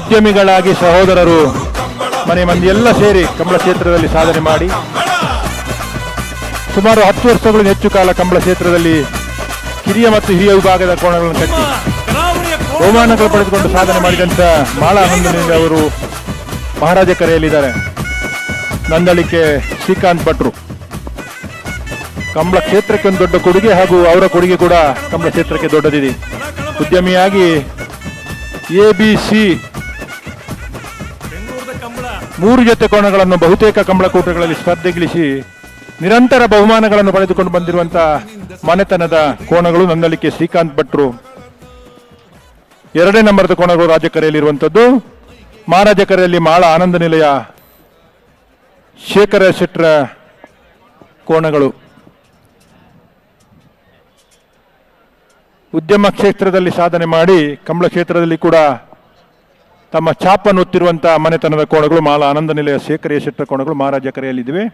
ಉದ್ಯಮಿಗಳಾಗಿ ಸಹೋದರರು ಮನೆ ಮಂದಿ ಎಲ್ಲ ಸೇರಿ ಕಂಬಳ ಕ್ಷೇತ್ರದಲ್ಲಿ ಸಾಧನೆ ಮಾಡಿ ಸುಮಾರು 10 ವರ್ಷಗಳಿಂದ ಹೆಚ್ಚು ಕಾಲ ಕಂಬಳ ಕ್ಷೇತ್ರದಲ್ಲಿ ಕಿರಿಯ ಮತ್ತು ಹಿರಿಯ ವಿಭಾಗದ ಕೋಣಗಳನ್ನು ಕಟ್ಟಿ ಬಹುಮಾನಗಳು ಪಡೆದುಕೊಂಡು ಸಾಧನೆ ಮಾಡಿದಂಥ ಮಾಳಾನಂದ ಅವರು ಮಹಾರಾಜ ಕರೆಯಲ್ಲಿದ್ದಾರೆ. ನಂದಳಿಕೆ ಶ್ರೀಕಾಂತ್ ಭಟ್ರು ಕಂಬಳ ಕ್ಷೇತ್ರಕ್ಕೆ ಒಂದು ದೊಡ್ಡ ಕೊಡುಗೆ ಹಾಗೂ ಅವರ ಕೊಡುಗೆ ಕೂಡ ಕಂಬಳ ಕ್ಷೇತ್ರಕ್ಕೆ ದೊಡ್ಡದಿದೆ. ಉದ್ಯಮಿಯಾಗಿ ABC 3 ಜೊತೆ ಕೋಣಗಳನ್ನು ಬಹುತೇಕ ಕಂಬಳ ಕೂಟಗಳಲ್ಲಿ ಸ್ಪರ್ಧೆಗಿಳಿಸಿ ನಿರಂತರ ಬಹುಮಾನಗಳನ್ನು ಪಡೆದುಕೊಂಡು ಬಂದಿರುವಂತಹ ಮನೆತನದ ಕೋಣಗಳು ನಂದಳಿಕೆ ಶ್ರೀಕಾಂತ್ ಭಟ್ರು. 2ನೇ ನಂಬರ್ದ ಕೋಣಗಳು ರಾಜಕರೆಯಲ್ಲಿರುವಂಥದ್ದು ಮಹಾರಾಜ ಕರೆಯಲ್ಲಿ ಮಾಳ ಆನಂದ ನಿಲಯ ಶೇಖರ ಶೆಟ್ರ ಕೋಣಗಳು. ಉದ್ಯಮ ಕ್ಷೇತ್ರದಲ್ಲಿ ಸಾಧನೆ ಮಾಡಿ ಕಂಬಳ ಕ್ಷೇತ್ರದಲ್ಲಿ ಕೂಡ ತಮ್ಮ ಛಾಪನ್ನು ಒತ್ತಿರುವಂತಹ ಮನೆತನದ ಕೋಣಗಳು ಮಾಳ ಆನಂದ ನಿಲಯ ಶೇಖರ ಶೆಟ್ರ ಕೋಣಗಳು ಮಹಾರಾಜ ಕರೆಯಲ್ಲಿವೆ.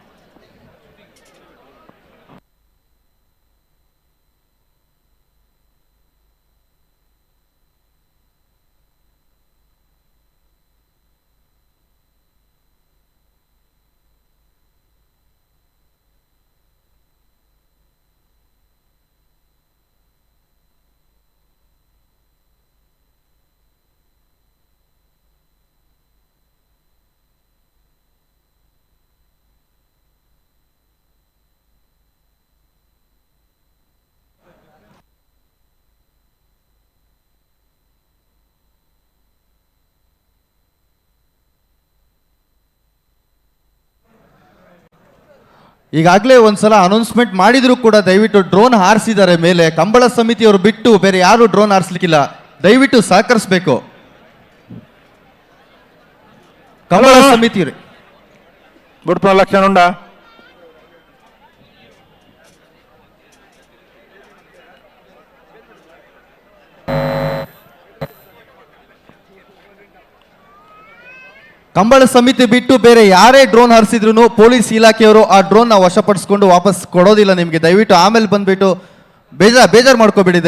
ಈಗಾಗಲೇ ಒಂದ್ಸಲ ಅನೌನ್ಸ್ಮೆಂಟ್ ಮಾಡಿದ್ರು ಕೂಡ ದಯವಿಟ್ಟು ಡ್ರೋನ್ ಹಾರಿಸಿದ್ದಾರೆ ಮೇಲೆ. ಕಂಬಳ ಸಮಿತಿಯವರು ಬಿಟ್ಟು ಬೇರೆ ಯಾರು ಡ್ರೋನ್ ಹಾರಿಸ್ಲಿಕ್ಕಿಲ್ಲ, ದಯವಿಟ್ಟು ಸಹಕರಿಸಬೇಕು ಕಂಬಳ ಸಮಿತಿಯವರು. ಬುಡ್ಪುರ ಲಕ್ಷಣ ಉಂಡ ಕಂಬಳ ಸಮಿತಿ ಬಿಟ್ಟು ಬೇರೆ ಯಾರೇ ಡ್ರೋನ್ ಹಾರಿಸಿದ್ರು ಪೊಲೀಸ್ ಇಲಾಖೆಯವರು ಆ ಡ್ರೋನ್ ವಶಪಡಿಸ್ಕೊಂಡು ವಾಪಸ್ ಕೊಡೋದಿಲ್ಲ ನಿಮಗೆ. ದಯವಿಟ್ಟು ಆಮೇಲೆ ಬಂದ್ಬಿಟ್ಟು ಬೇಜಾರು ಮಾಡ್ಕೋಬೇಡಿ,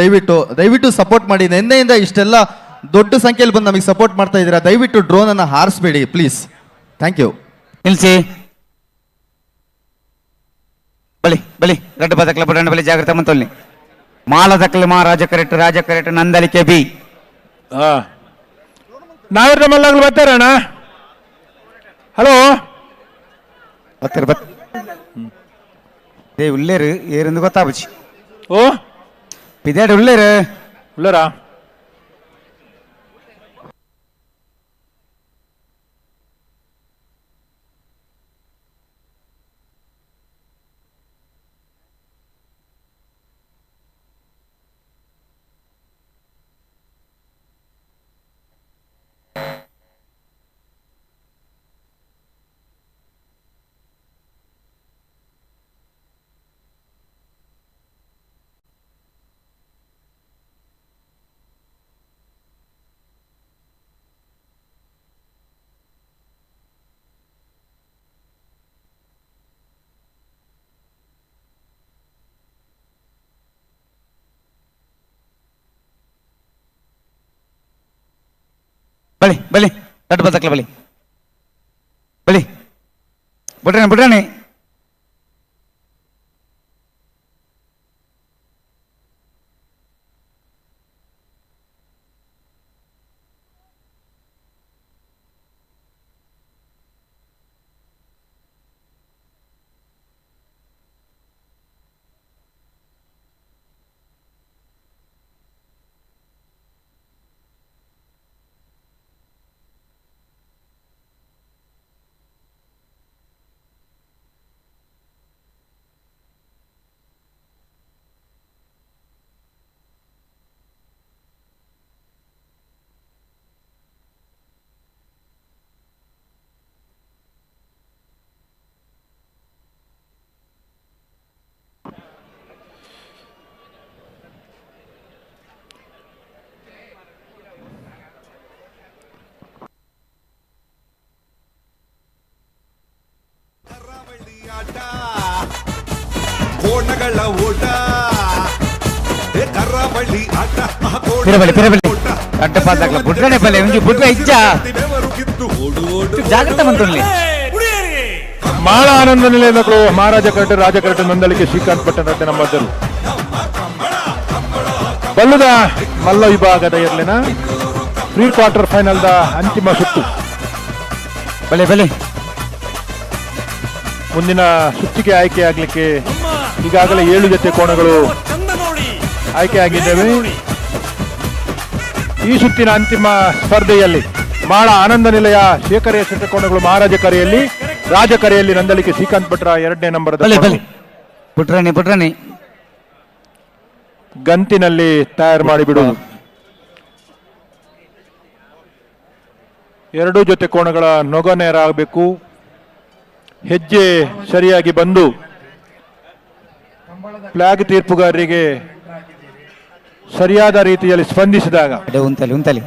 ದಯವಿಟ್ಟು ಸಪೋರ್ಟ್ ಮಾಡಿ. ನಿನ್ನೆಯಿಂದ ಇಷ್ಟೆಲ್ಲ ದೊಡ್ಡ ಸಂಖ್ಯೆಯಲ್ಲಿ ಬಂದು ನಮಗೆ ಸಪೋರ್ಟ್ ಮಾಡ್ತಾ ಇದ್ದೀರಾ. ದಯವಿಟ್ಟು ಡ್ರೋನ್ ಅನ್ನು ಹಾರಿಸಬೇಡಿ ಪ್ಲೀಸ್. Thank you. ನಿಲ್ಸಿ. ಬಲಿ ಗಡ್ಡ ಬದಕಲ ಬುಡಣ್ಣ ಬಲಿ ಜಾಗ್ರತ ಮಂತೊಲ್ಲಿ ಮಾಲ ದಕ್ಕಲೆ ರಾಜ ಕರೆಕ್ಟ್ ನಂದಲಿಕೆ ಬಿ. ನಾವಿರ ಮಲ್ಲಾಗ್ಲು ಬರ್ತಾರಣ್ಣ. ಹಲೋ ಉಳ್ಳೇರು ಏರಿಂದ ಗೊತ್ತಾಬಚ್ಚಿ. ಓ ಪಿದಾಡ್ ಉಳ್ಳೇರು ಉಳ್ಳರಾ ಬಲಿ ಗಡ್ಡ ಬದಕಲ ಬಲಿ ಬಿಡ್ರಾಣಿ ಕೋಣಗಳ ಓಟ ಕರಾವಳಿ ಆಟ ಪಿರಬಲಿ ಗಡ್ಡ ಬದಕಲ ಬುಡ್ರಾಣಿ ಬಲಿ ಒಂಜಿ ಬುಡ್ರ ಇಜ್ಜ ಜಾಗ್ರತ ಮಂತೊಲ್ಲಿ. ಮಾಳ ಆನಂದ ನಿಲಯಗಳು ಮಹಾರಾಜ ರಾಜಕರಟ ನಂದಳಿಕೆ ಶ್ರೀಕಾಂತ್ ಪಟ್ಟಣದ ನಂಬರು ಬಲ್ಲುದ ಮಲ್ಲ ವಿಭಾಗದ ಇರ್ಲಿನ ಪ್ರೀ ಕ್ವಾರ್ಟರ್ ಫೈನಲ್ ದ ಅಂತಿಮ ಸುತ್ತು. ಬಲಿ ಮುಂದಿನ ಸುತ್ತಿಗೆ ಆಯ್ಕೆಯಾಗಲಿಕ್ಕೆ ಈಗಾಗಲೇ 7 ಜೊತೆ ಕೋಣಗಳು ಆಯ್ಕೆಯಾಗಿದ್ದೇವೆ. ಈ ಸುತ್ತಿನ ಅಂತಿಮ ಸ್ಪರ್ಧೆಯಲ್ಲಿ ಮಾಳ ಆನಂದ ನಿಲಯ ಶೇಖರ ಸೆಟ್ಟ ಕೋಣಗಳು ಮಹಾರಾಜ ಕರೆಯಲ್ಲಿ, ರಾಜಕರೆಯಲ್ಲಿ ನಂದಳಿಕೆ ಶ್ರೀಕಾಂತ್ ಭಟ್ರ 2ನೇ ನಂಬರ್ ಪುಟ್ರಾಣಿ ಗಂತಿನಲ್ಲಿ ತಯಾರು ಮಾಡಿಬಿಡುವುದು. 2 ಜೊತೆ ಕೋಣಗಳ ನೊಗ ನೇರ ಆಗಬೇಕು. ಹೆಜ್ಜೆ ಸರಿಯಾಗಿ ಬಂದು ಫ್ಲಾಗ್ ತೀರ್ಪುಗಾರರಿಗೆ ಸರಿಯಾದ ರೀತಿಯಲ್ಲಿ ಸ್ಪಂದಿಸಿದಾಗ ಉಂತಲಿ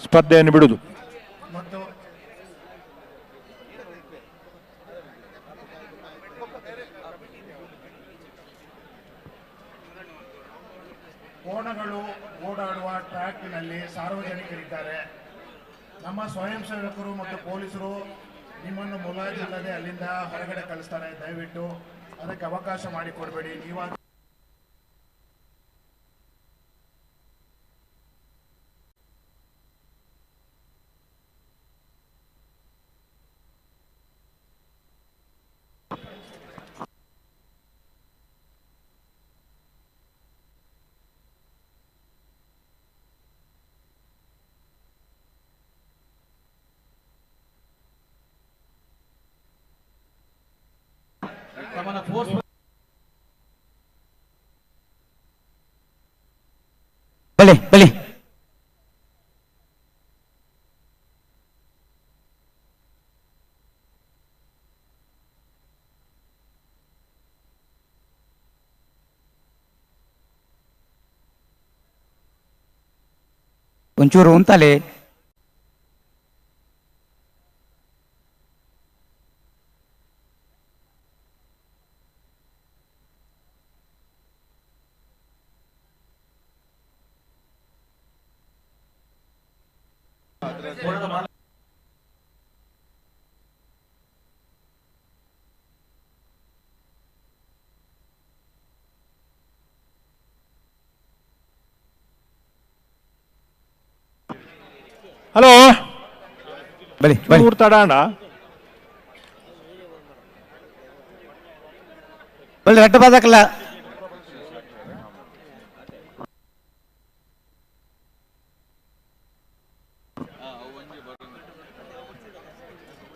ಸ್ಪರ್ಧೆಯನ್ನು ಬಿಡುವುದು. ಕೋಣಗಳು ಓಡಾಡುವ ಟ್ರ್ಯಾಕ್ನಲ್ಲಿ ಸಾರ್ವಜನಿಕರಿದ್ದಾರೆ. ನಮ್ಮ ಸ್ವಯಂ ಸೇವಕರು ಮತ್ತು ಪೊಲೀಸರು ನಿಮ್ಮನ್ನು ಮುಲಾಜಿಲ್ಲದೆ ಅಲ್ಲಿಂದ ಹೊರಗಡೆ ಕಳಿಸ್ತಾರೆ. ದಯವಿಟ್ಟು ಅದಕ್ಕೆ ಅವಕಾಶ ಮಾಡಿಕೊಡ್ಬೇಡಿ. ನೀವಾಗ ಬಲಿ ಒಂಚೂರು ಉಂತಲೆ ಹಲೋ ಬಲಿ ಬಲಿ ತಡ ಅಣ್ಣ ಬಲ್ಲಿ ರಟ್ಟ ಬಾದಕಲ್ಲ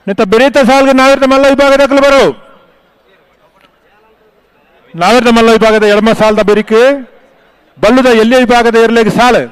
ನಿತ್ತ ಬೆರೀತ ಸಾಲ್ಗೆ ನಾವಿರ್ತ ಮಲ್ಲ ವಿಭಾಗದ ಬರು ನಾವಿರ್ತ ಮಲ್ಲ ವಿಭಾಗದ ಎಡಮ ಸಾಲದ ಬೆರಿಕೆ ಬಲ್ಲುದ ಎಲ್ಲಿಯ ವಿಭಾಗದ ಎರಲೆಗೆ ಸಾಲು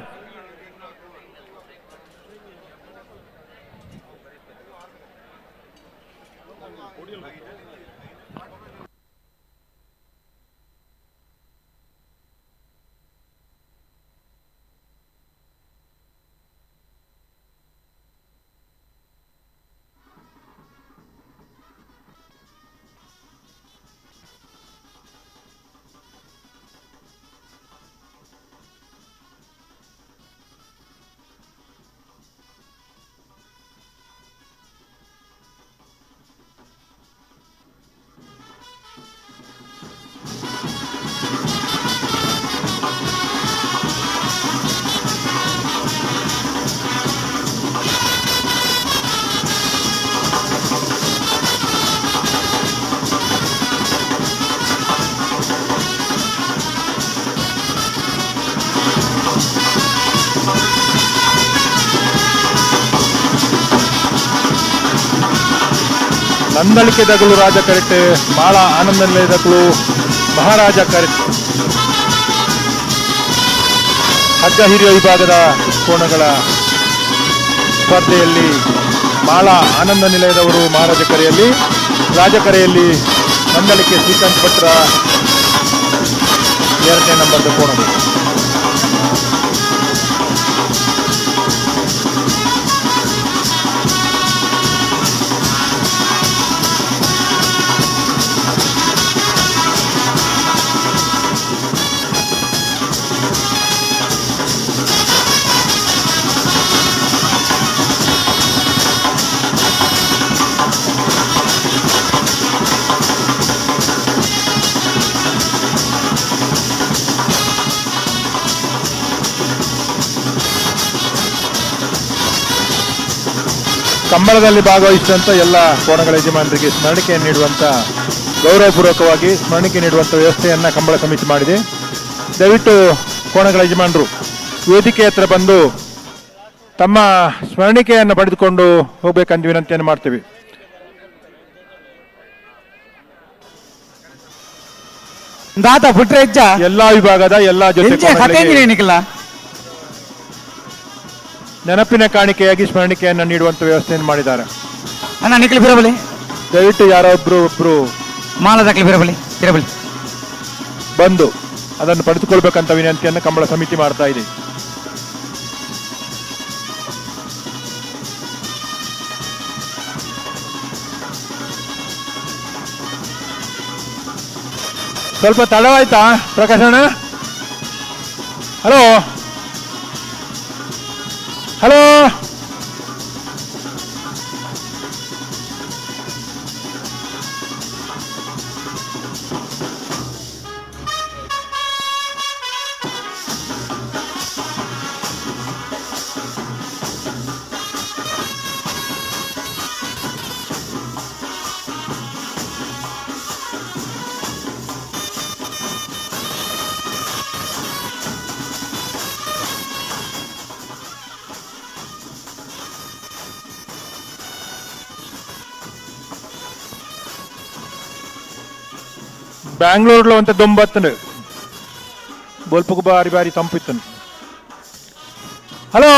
ನಂದಳಿಕೆ ದಗಲು ರಾಜ ಕರೆಕ್ಟ್ ಮಾಳ ಆನಂದ ನಿಲಯದಗಳು ಮಹಾರಾಜ ಕರೆಕ್ಟ್ ಹಗ್ಗ ಹಿರಿಯ ವಿಭಾಗದ ಕೋಣಗಳ ಸ್ಪರ್ಧೆಯಲ್ಲಿ ಮಾಳ ಆನಂದ ನಿಲಯದವರು ಮಹಾರಾಜ ಕರೆಯಲ್ಲಿ ರಾಜಕರೆಯಲ್ಲಿ ನಂದಳಿಕೆ ಶ್ರೀಕಾಂತ್ ಭಟ್ರ 2ನೇ ನಂಬರ್ದ ಕೋಣಗಳು. ಕಂಬಳದಲ್ಲಿ ಭಾಗವಹಿಸಿದಂಥ ಎಲ್ಲ ಕೋಣಗಳ ಯಜಮಾನರಿಗೆ ಸ್ಮರಣಿಕೆಯನ್ನು ನೀಡುವಂಥ ಗೌರವಪೂರ್ವಕವಾಗಿ ಸ್ಮರಣಿಕೆ ನೀಡುವಂಥ ವ್ಯವಸ್ಥೆಯನ್ನು ಕಂಬಳ ಸಮಿತಿ ಮಾಡಿದೆ. ದಯವಿಟ್ಟು ಕೋಣಗಳ ಯಜಮಾನರು ವೇದಿಕೆ ಹತ್ರ ಬಂದು ತಮ್ಮ ಸ್ಮರಣಿಕೆಯನ್ನು ಪಡೆದುಕೊಂಡು ಹೋಗಬೇಕಂತ ವಿನಂತಿಯನ್ನು ಮಾಡ್ತೀವಿ. ದಾತ ಪುಟ್ರ ಹೆಜ್ಜ ಎಲ್ಲಾ ವಿಭಾಗದ ಎಲ್ಲಾ ಜೊತೆ ನೆನಪಿನ ಕಾಣಿಕೆಯಾಗಿ ಸ್ಮರಣಿಕೆಯನ್ನು ನೀಡುವಂತ ವ್ಯವಸ್ಥೆಯನ್ನು ಮಾಡಿದ್ದಾರೆ. ಅಣ್ಣ ನಿಖಿಲ್ ಬಿರಬಲಿ ದಯವಿಟ್ಟು ಒಬ್ರು ಮಾಲದಾಕ್ಲಿ ಬಿರಬಲಿ ಬಿರಬಲಿ ಬಂದು ಅದನ್ನು ಪಡೆದುಕೊಳ್ಬೇಕಂತ ವಿನಂತಿಯನ್ನು ಕಂಬಳ ಸಮಿತಿ ಮಾಡ್ತಾ ಇದೆ. ಸ್ವಲ್ಪ ತಡವಾಯ್ತಾ ಪ್ರಕಾಶಣ್ಣ? ಹಲೋ ಹಲೋ బెంగళూరులో అంత దొంబత్తను బోల్పుకు బారి బారి తంపిత్తను. హలో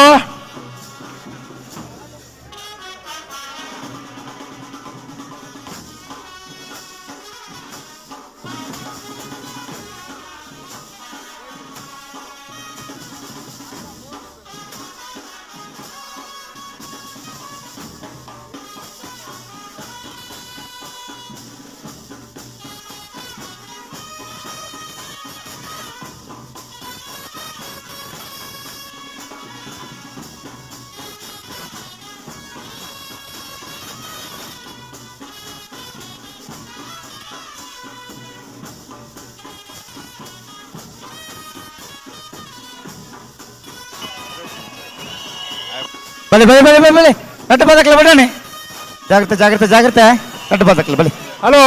ಬಲೆ ಬಲೆ ಬಲೆ ಬಲೆ ಬಲೆ ಕಟ್ಟು ಬದಕ್ಲ ಬಡಾನೆ ಜಾಗ್ರತೆ ಜಾಗ್ರತೆ ಜಾಗ್ರತೆ ಕಟ್ಟು ಬದಕ್ಲ ಬಲೆ ಹಲೋ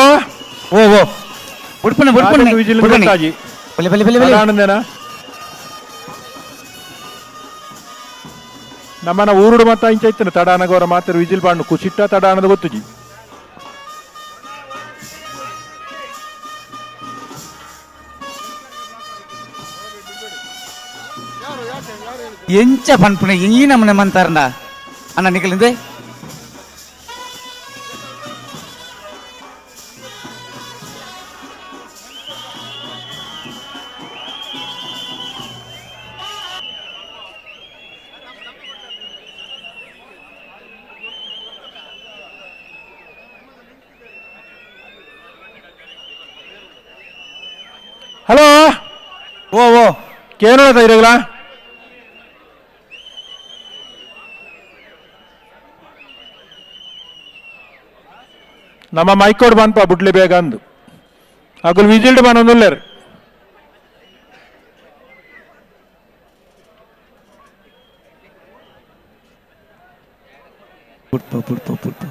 ಓ ಓ ಬುಡ್ಪನೆ ಬುಡ್ಪನೆ ವಿಜಿಲ್ ಬುಡ್ಪನೆ ಗೊತ್ತಾಜಿ ಬಲೆ ಬಲೆ ಬಲೆ ಬಲೆ ಆನಂದೇನ ನಮ್ಮನ ಊರುಡು ಮಾತ ಇಂಚ ಇತ್ತನ ತಡಾನಗವರ ಮಾತ್ರ ವಿಜಿಲ್ ಬಾಂಡು ಕುಸಿಟ್ಟ ತಡಾನದ ಗೊತ್ತುಜಿ ಎಂಚ ಪನ್ಪುಣೆ ಈ ನಮ್ಮನೆ ಮಂತಾರಂಡ ಅಣ್ಣ ನಿಖಲಿಂದೆ ಹಲೋ ಓ ಓ ಕೇನೋಡ ಇರಗಳ ನಮ್ಮ ಮೈಕೋಡ್ ಬಾನ್ಪ ಬುಡ್ಲಿ ಬೇಗ ಅಂದು ಅಗುಲ್ ವಿಜಿಲ್ಡ್ ಬಾನೊಂದುಲ್ಲೇರು ಪುಟ್ಪ ಪುಟ್ಪ ಪುಟ್ಪ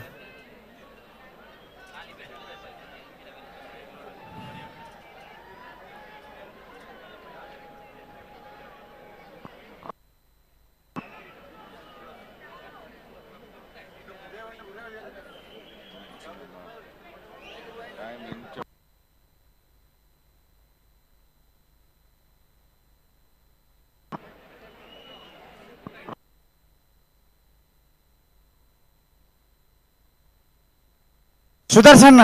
ಸುದರ್ಶನ್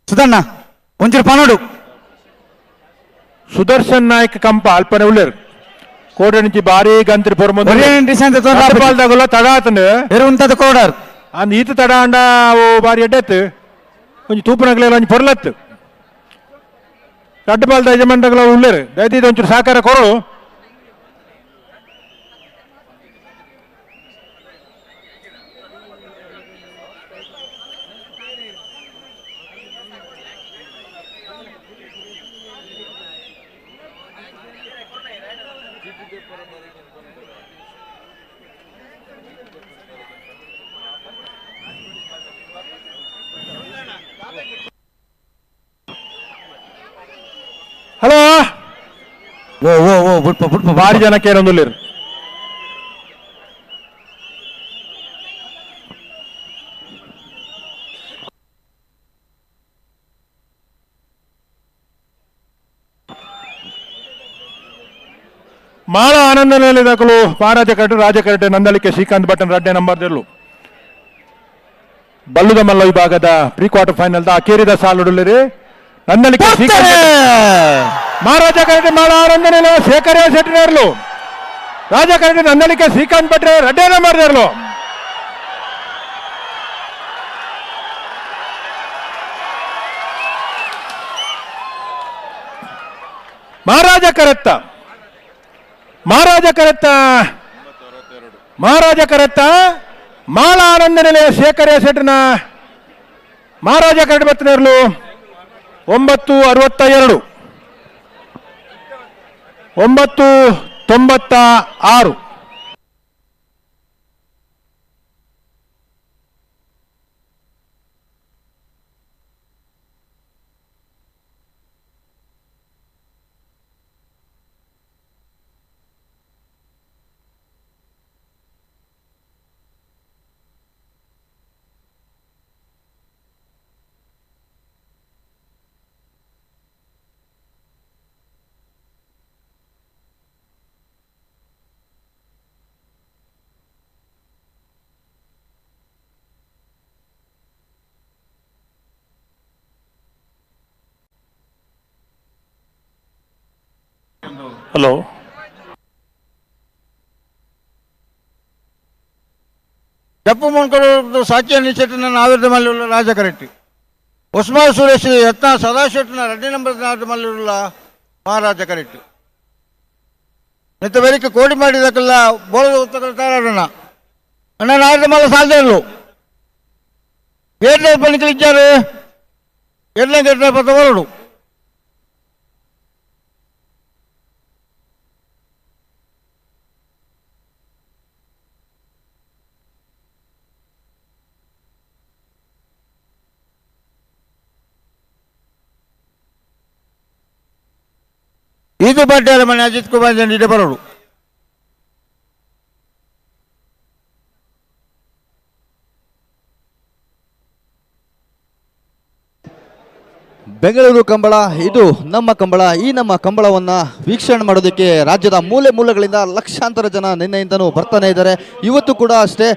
ಸುಧಣ್ಣ ಒಂಚೂರು ಪನೋಡು ಸುದರ್ಶನ್ ನಾಯ್ಕ ಕಂಪ ಅಲ್ಪನೆ ಉಳ್ಳೇರು ಕೋಟೆ నుంచి ಭಾರಿ ಗಂತ್ರಿ ಡಿಸೆಂಟ್ పొరమందు తడాతండు ఎరువుంటది కోడారు అందు ఈత తడా అండ ఓ భారీ ఎడ్డెత్తు కొంచెం తూపునగలే కొంచెం పొరలెత్తు ರಡ್ಡಪಾಲ್ದ ಯಜಮಾನಗಳು ಉಳ್ಳೇರು ದಯವಿಟ್ಟು ಒಂಚೂರು ಸಹಕಾರ ಕೊಡು ಹಲೋ ಓ ಓ ಓ ಬುಟ್ಪ ಬುಟ್ಪ ಭಾರಿ ಜನಕ್ಕೆ ಏನೊಂದು ಮಾಳ ಆನಂದ ನೆಲೆದಾಕಲು ಮಹಾರಾಜ ಕಟ್ಟು ರಾಜ ಕರಟೆ ನಂದಲಿಕೆ ಶ್ರೀಕಾಂತ್ ಭಟ್ಟನ್ ರಡ್ಡೆ ನಂಬರ್ದೆರ್ಲು ಬಲ್ಲುದ ಮಲ್ಲ ವಿಭಾಗದ pre quarter final ಅಕೇರಿದ ಸಾಲುಡುಲ್ಲರಿ Nandalike Srikanth ಮಹಾರಾಜ ಕರಟೆ ಮಾಳ ಆನಂದ ನೆಲೆ ಶೇಖರ ಶೆಟ್ಟಿನೇರ್ಲು ರಾಜ ಕರಟೆ ನಂದಲಿಕೆ ಶ್ರೀಕಾಂತ್ ಭಟ್ರೆ ರಡ್ಡೆ ನಂಬರ್ದೆರ್ಲು ಮಹಾರಾಜ ಕರತ್ತ ಮಾಳ ಆನಂದ ನೆಲೆಯ ಶೇಖರ ಶೆಟ್ಟನ ಮಹಾರಾಜ ಕರಟೆ ಬತ್ತನೇರ್ಲು 962 996 ಹಲೋ ಜಪ್ಪು ಮೊನ್ಕರು ಸಾಕ್ಯ ನಿಶ್ಚಿತನ ನಾವಿರದ ಮಲ್ಲಿರುವ ರಾಜ ಕರೆಕ್ಟಿ ಉಸ್ಮಾನ್ ಸುರೇಶ್ ಯತ್ನ ಸದಾಶೆಟ್ಟನ ರೆಡ್ಡಿ ನಂಬರ್ ಮಲ್ಲಿರುವ ಮಹಾರಾಜ ಕರೆಕ್ಟಿ ನಿತ್ತ ಬೇರಿಕೆ ಕೋಡಿ ಮಾಡಿದಕ್ಕೆಲ್ಲ ಬೋಳದ ಉತ್ತರ ತಾರಾಡೋಣ ಅಣ್ಣ ನಾವಿರದ ಮಲ್ಲ ಸಾಧ್ಯ ಇಲ್ಲ ಏರ್ನೇ ಪಣಿಕಲಿದ್ದಾರೆ ಎರಡನೇ ಗೇಟ್ನ ಪತ್ತ ಹೊರಡು ಇದು ಬಡ್ಡಿ ಮನೆ ಅಜಿತ್ ಕುಮಾರ್ ಜಂಡಿಡೆ ಬರೋಡು. ಬೆಂಗಳೂರು ಕಂಬಳ ಇದು ನಮ್ಮ ಕಂಬಳ. ಈ ನಮ್ಮ ಕಂಬಳವನ್ನ ವೀಕ್ಷಣೆ ಮಾಡೋದಕ್ಕೆ ರಾಜ್ಯದ ಮೂಲೆ ಮೂಲೆಗಳಿಂದ ಲಕ್ಷಾಂತರ ಜನ ನಿನ್ನೆಯಿಂದನೂ ಬರ್ತಾನೆ ಇದ್ದಾರೆ. ಇವತ್ತು ಕೂಡ ಅಷ್ಟೇ.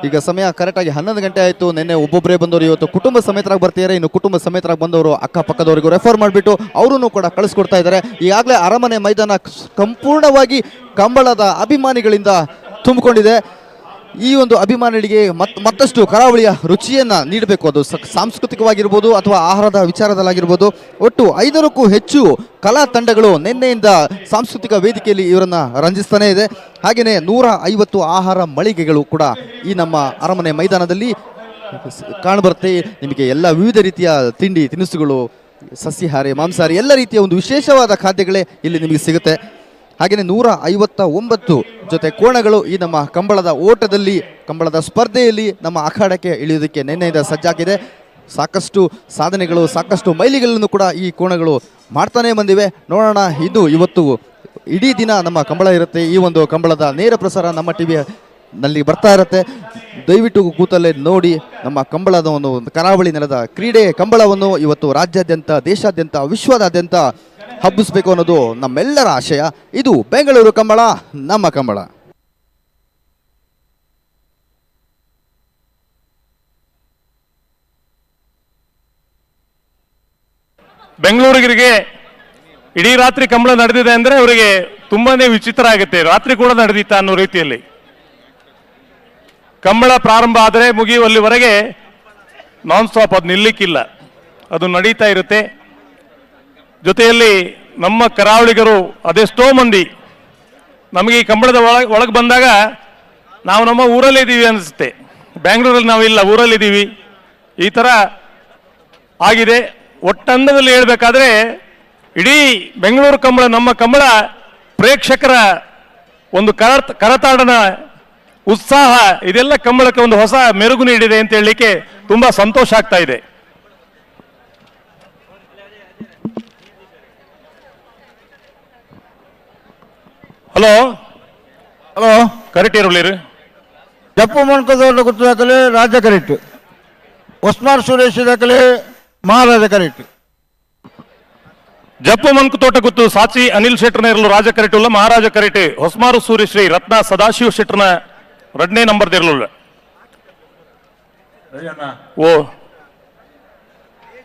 ಈಗ ಸಮಯ ಕರೆಕ್ಟಾಗಿ 11 ಗಂಟೆ ಆಯಿತು. ನಿನ್ನೆ ಒಬ್ಬೊಬ್ಬರೇ ಬಂದವರು, ಇವತ್ತು ಕುಟುಂಬ ಸಮೇತರಾಗಿ ಬರ್ತಿದ್ದಾರೆ. ಇನ್ನು ಕುಟುಂಬ ಸಮೇತರಾಗಿ ಬಂದವರು ಅಕ್ಕಪಕ್ಕದವರಿಗೂ ರೆಫರ್ ಮಾಡಿಬಿಟ್ಟು ಅವರೂ ಕೂಡ ಕಳಿಸ್ಕೊಡ್ತಾ ಇದ್ದಾರೆ. ಈಗಾಗಲೇ ಅರಮನೆ ಮೈದಾನ ಸಂಪೂರ್ಣವಾಗಿ ಕಂಬಳದ ಅಭಿಮಾನಿಗಳಿಂದ ತುಂಬಿಕೊಂಡಿದೆ. ಈ ಒಂದು ಅಭಿಮಾನಿಗಳಿಗೆ ಮತ್ತಷ್ಟು ಕರಾವಳಿಯ ರುಚಿಯನ್ನು ನೀಡಬೇಕು. ಅದು ಸಾಂಸ್ಕೃತಿಕವಾಗಿರ್ಬೋದು ಅಥವಾ ಆಹಾರದ ವಿಚಾರದಲ್ಲಾಗಿರ್ಬೋದು. ಒಟ್ಟು 500ಕ್ಕೂ ಹೆಚ್ಚು ಕಲಾ ತಂಡಗಳು ನಿನ್ನೆಯಿಂದ ಸಾಂಸ್ಕೃತಿಕ ವೇದಿಕೆಯಲ್ಲಿ ಇವರನ್ನು ರಂಜಿಸ್ತಾನೇ ಇದೆ. ಹಾಗೆಯೇ 150 ಆಹಾರ ಮಳಿಗೆಗಳು ಕೂಡ ಈ ನಮ್ಮ ಅರಮನೆ ಮೈದಾನದಲ್ಲಿ ಕಾಣಬರುತ್ತೆ. ನಿಮಗೆ ಎಲ್ಲ ವಿವಿಧ ರೀತಿಯ ತಿಂಡಿ ತಿನಿಸುಗಳು, ಸಸ್ಯಾಹಾರಿ ಮಾಂಸಾಹಾರಿ ಎಲ್ಲ ರೀತಿಯ ಒಂದು ವಿಶೇಷವಾದ ಖಾದ್ಯಗಳೇ ಇಲ್ಲಿ ನಿಮಗೆ ಸಿಗುತ್ತೆ. ಹಾಗೆಯೇ 159 ಜೊತೆ ಕೋಣಗಳು ಈ ನಮ್ಮ ಕಂಬಳದ ಓಟದಲ್ಲಿ, ಕಂಬಳದ ಸ್ಪರ್ಧೆಯಲ್ಲಿ ನಮ್ಮ ಅಖಾಡಕ್ಕೆ ಇಳಿಯೋದಕ್ಕೆ ನಿನ್ನೆಯಿಂದ ಸಜ್ಜಾಗಿದೆ. ಸಾಕಷ್ಟು ಸಾಧನೆಗಳು, ಸಾಕಷ್ಟು ಮೈಲಿಗಳನ್ನು ಕೂಡ ಈ ಕೋಣಗಳು ಮಾಡ್ತಾನೆ ಬಂದಿವೆ. ನೋಡೋಣ, ಇದು ಇವತ್ತು ಇಡೀ ದಿನ ನಮ್ಮ ಕಂಬಳ ಇರುತ್ತೆ. ಈ ಒಂದು ಕಂಬಳದ ನೇರ ಪ್ರಸಾರ ನಮ್ಮ ಟಿವಿಯಲ್ಲಿ ಬರ್ತಾ ಇರುತ್ತೆ. ದಯವಿಟ್ಟು ಕೂತಲ್ಲೇ ನೋಡಿ. ನಮ್ಮ ಕಂಬಳದ ಒಂದು ಕರಾವಳಿ ನೆಲದ ಕ್ರೀಡೆ ಕಂಬಳವನ್ನು ಇವತ್ತು ರಾಜ್ಯಾದ್ಯಂತ, ದೇಶಾದ್ಯಂತ, ವಿಶ್ವದಾದ್ಯಂತ ಹಬ್ಬಿಸಬೇಕು ಅನ್ನೋದು ನಮ್ಮೆಲ್ಲರ ಆಶಯ. ಇದು ಬೆಂಗಳೂರು ಕಂಬಳ, ನಮ್ಮ ಕಂಬಳ. ಬೆಂಗಳೂರಿಗೆ ಇಡೀ ರಾತ್ರಿ ಕಂಬಳ ನಡೆದಿದೆ ಅಂದ್ರೆ ಅವರಿಗೆ ತುಂಬಾನೇ ವಿಚಿತ್ರ ಆಗುತ್ತೆ. ರಾತ್ರಿ ಕೂಡ ನಡೆದಿತ್ತ ಅನ್ನೋ ರೀತಿಯಲ್ಲಿ ಕಂಬಳ ಪ್ರಾರಂಭ ಆದರೆ ಮುಗಿಯುವಲ್ಲಿವರೆಗೆ ನಾನ್ ಸ್ಟಾಪ್, ಅದು ನಿಲ್ಲಿಕ್ಕಿಲ್ಲ, ಅದು ನಡೀತಾ ಇರುತ್ತೆ. ಜೊತೆಯಲ್ಲಿ ನಮ್ಮ ಕರಾವಳಿಗರು ಅದೆಷ್ಟೋ ಮಂದಿ ನಮಗೆ ಈ ಕಂಬಳದ ಒಳಗೆ ಬಂದಾಗ ನಾವು ನಮ್ಮ ಊರಲ್ಲೇ ಇದ್ದೀವಿ ಅನಿಸುತ್ತೆ. ಬೆಂಗಳೂರಲ್ಲಿ ನಾವಿಲ್ಲ, ಊರಲ್ಲಿದ್ದೀವಿ. ಈ ಥರ ಆಗಿದೆ. ಒಟ್ಟಂದದಲ್ಲಿ ಹೇಳ್ಬೇಕಾದ್ರೆ ಇಡೀ ಬೆಂಗಳೂರು ಕಂಬಳ, ನಮ್ಮ ಕಂಬಳ ಪ್ರೇಕ್ಷಕರ ಒಂದು ಕರತಾಡನ ಉತ್ಸಾಹ, ಇದೆಲ್ಲ ಕಂಬಳಕ್ಕೆ ಒಂದು ಹೊಸ ಮೆರುಗು ನೀಡಿದೆ ಅಂತ ಹೇಳಲಿಕ್ಕೆ ತುಂಬಾ ಸಂತೋಷ ಆಗ್ತಾ ಇದೆ. ಹಲೋ ಹಲೋ, ಕರೆಕ್ಟ್ ಇರಲಿರಿ. ಜಪ್ಪು ಮಣ್ಕದವ್ರ ಗೊತ್ತಾಗಲೇ ರಾಜ್ಯ ಕರೆಕ್ಟ್, ಒಸ್ಮಾರ್ ಸುರೇಶ್ ದಾಖಲೆ ಮಹಾರಾಜ ಕರೆಕ್ಟ್. ಜಪ್ಪು ಮಂಕು ತೋಟ ಗೊತ್ತು ಸಾಚಿ ಅನಿಲ್ ಶೆಟ್ಟರ್ನ ಇರಲು ರಾಜ ಕರೆಕ್ಟುಲ್ಲ ಮಹಾರಾಜ ಕರೆಕ್ಟ್ ಹೊಸ್ಮಾರು ಸೂರ್ಯಶ್ರೀ ರತ್ನ ಸದಾಶಿವ ಶೆಟ್ಟರ್ನ 2ನೇ ನಂಬರ್ ಇರಲಿಲ್ಲ. ಓ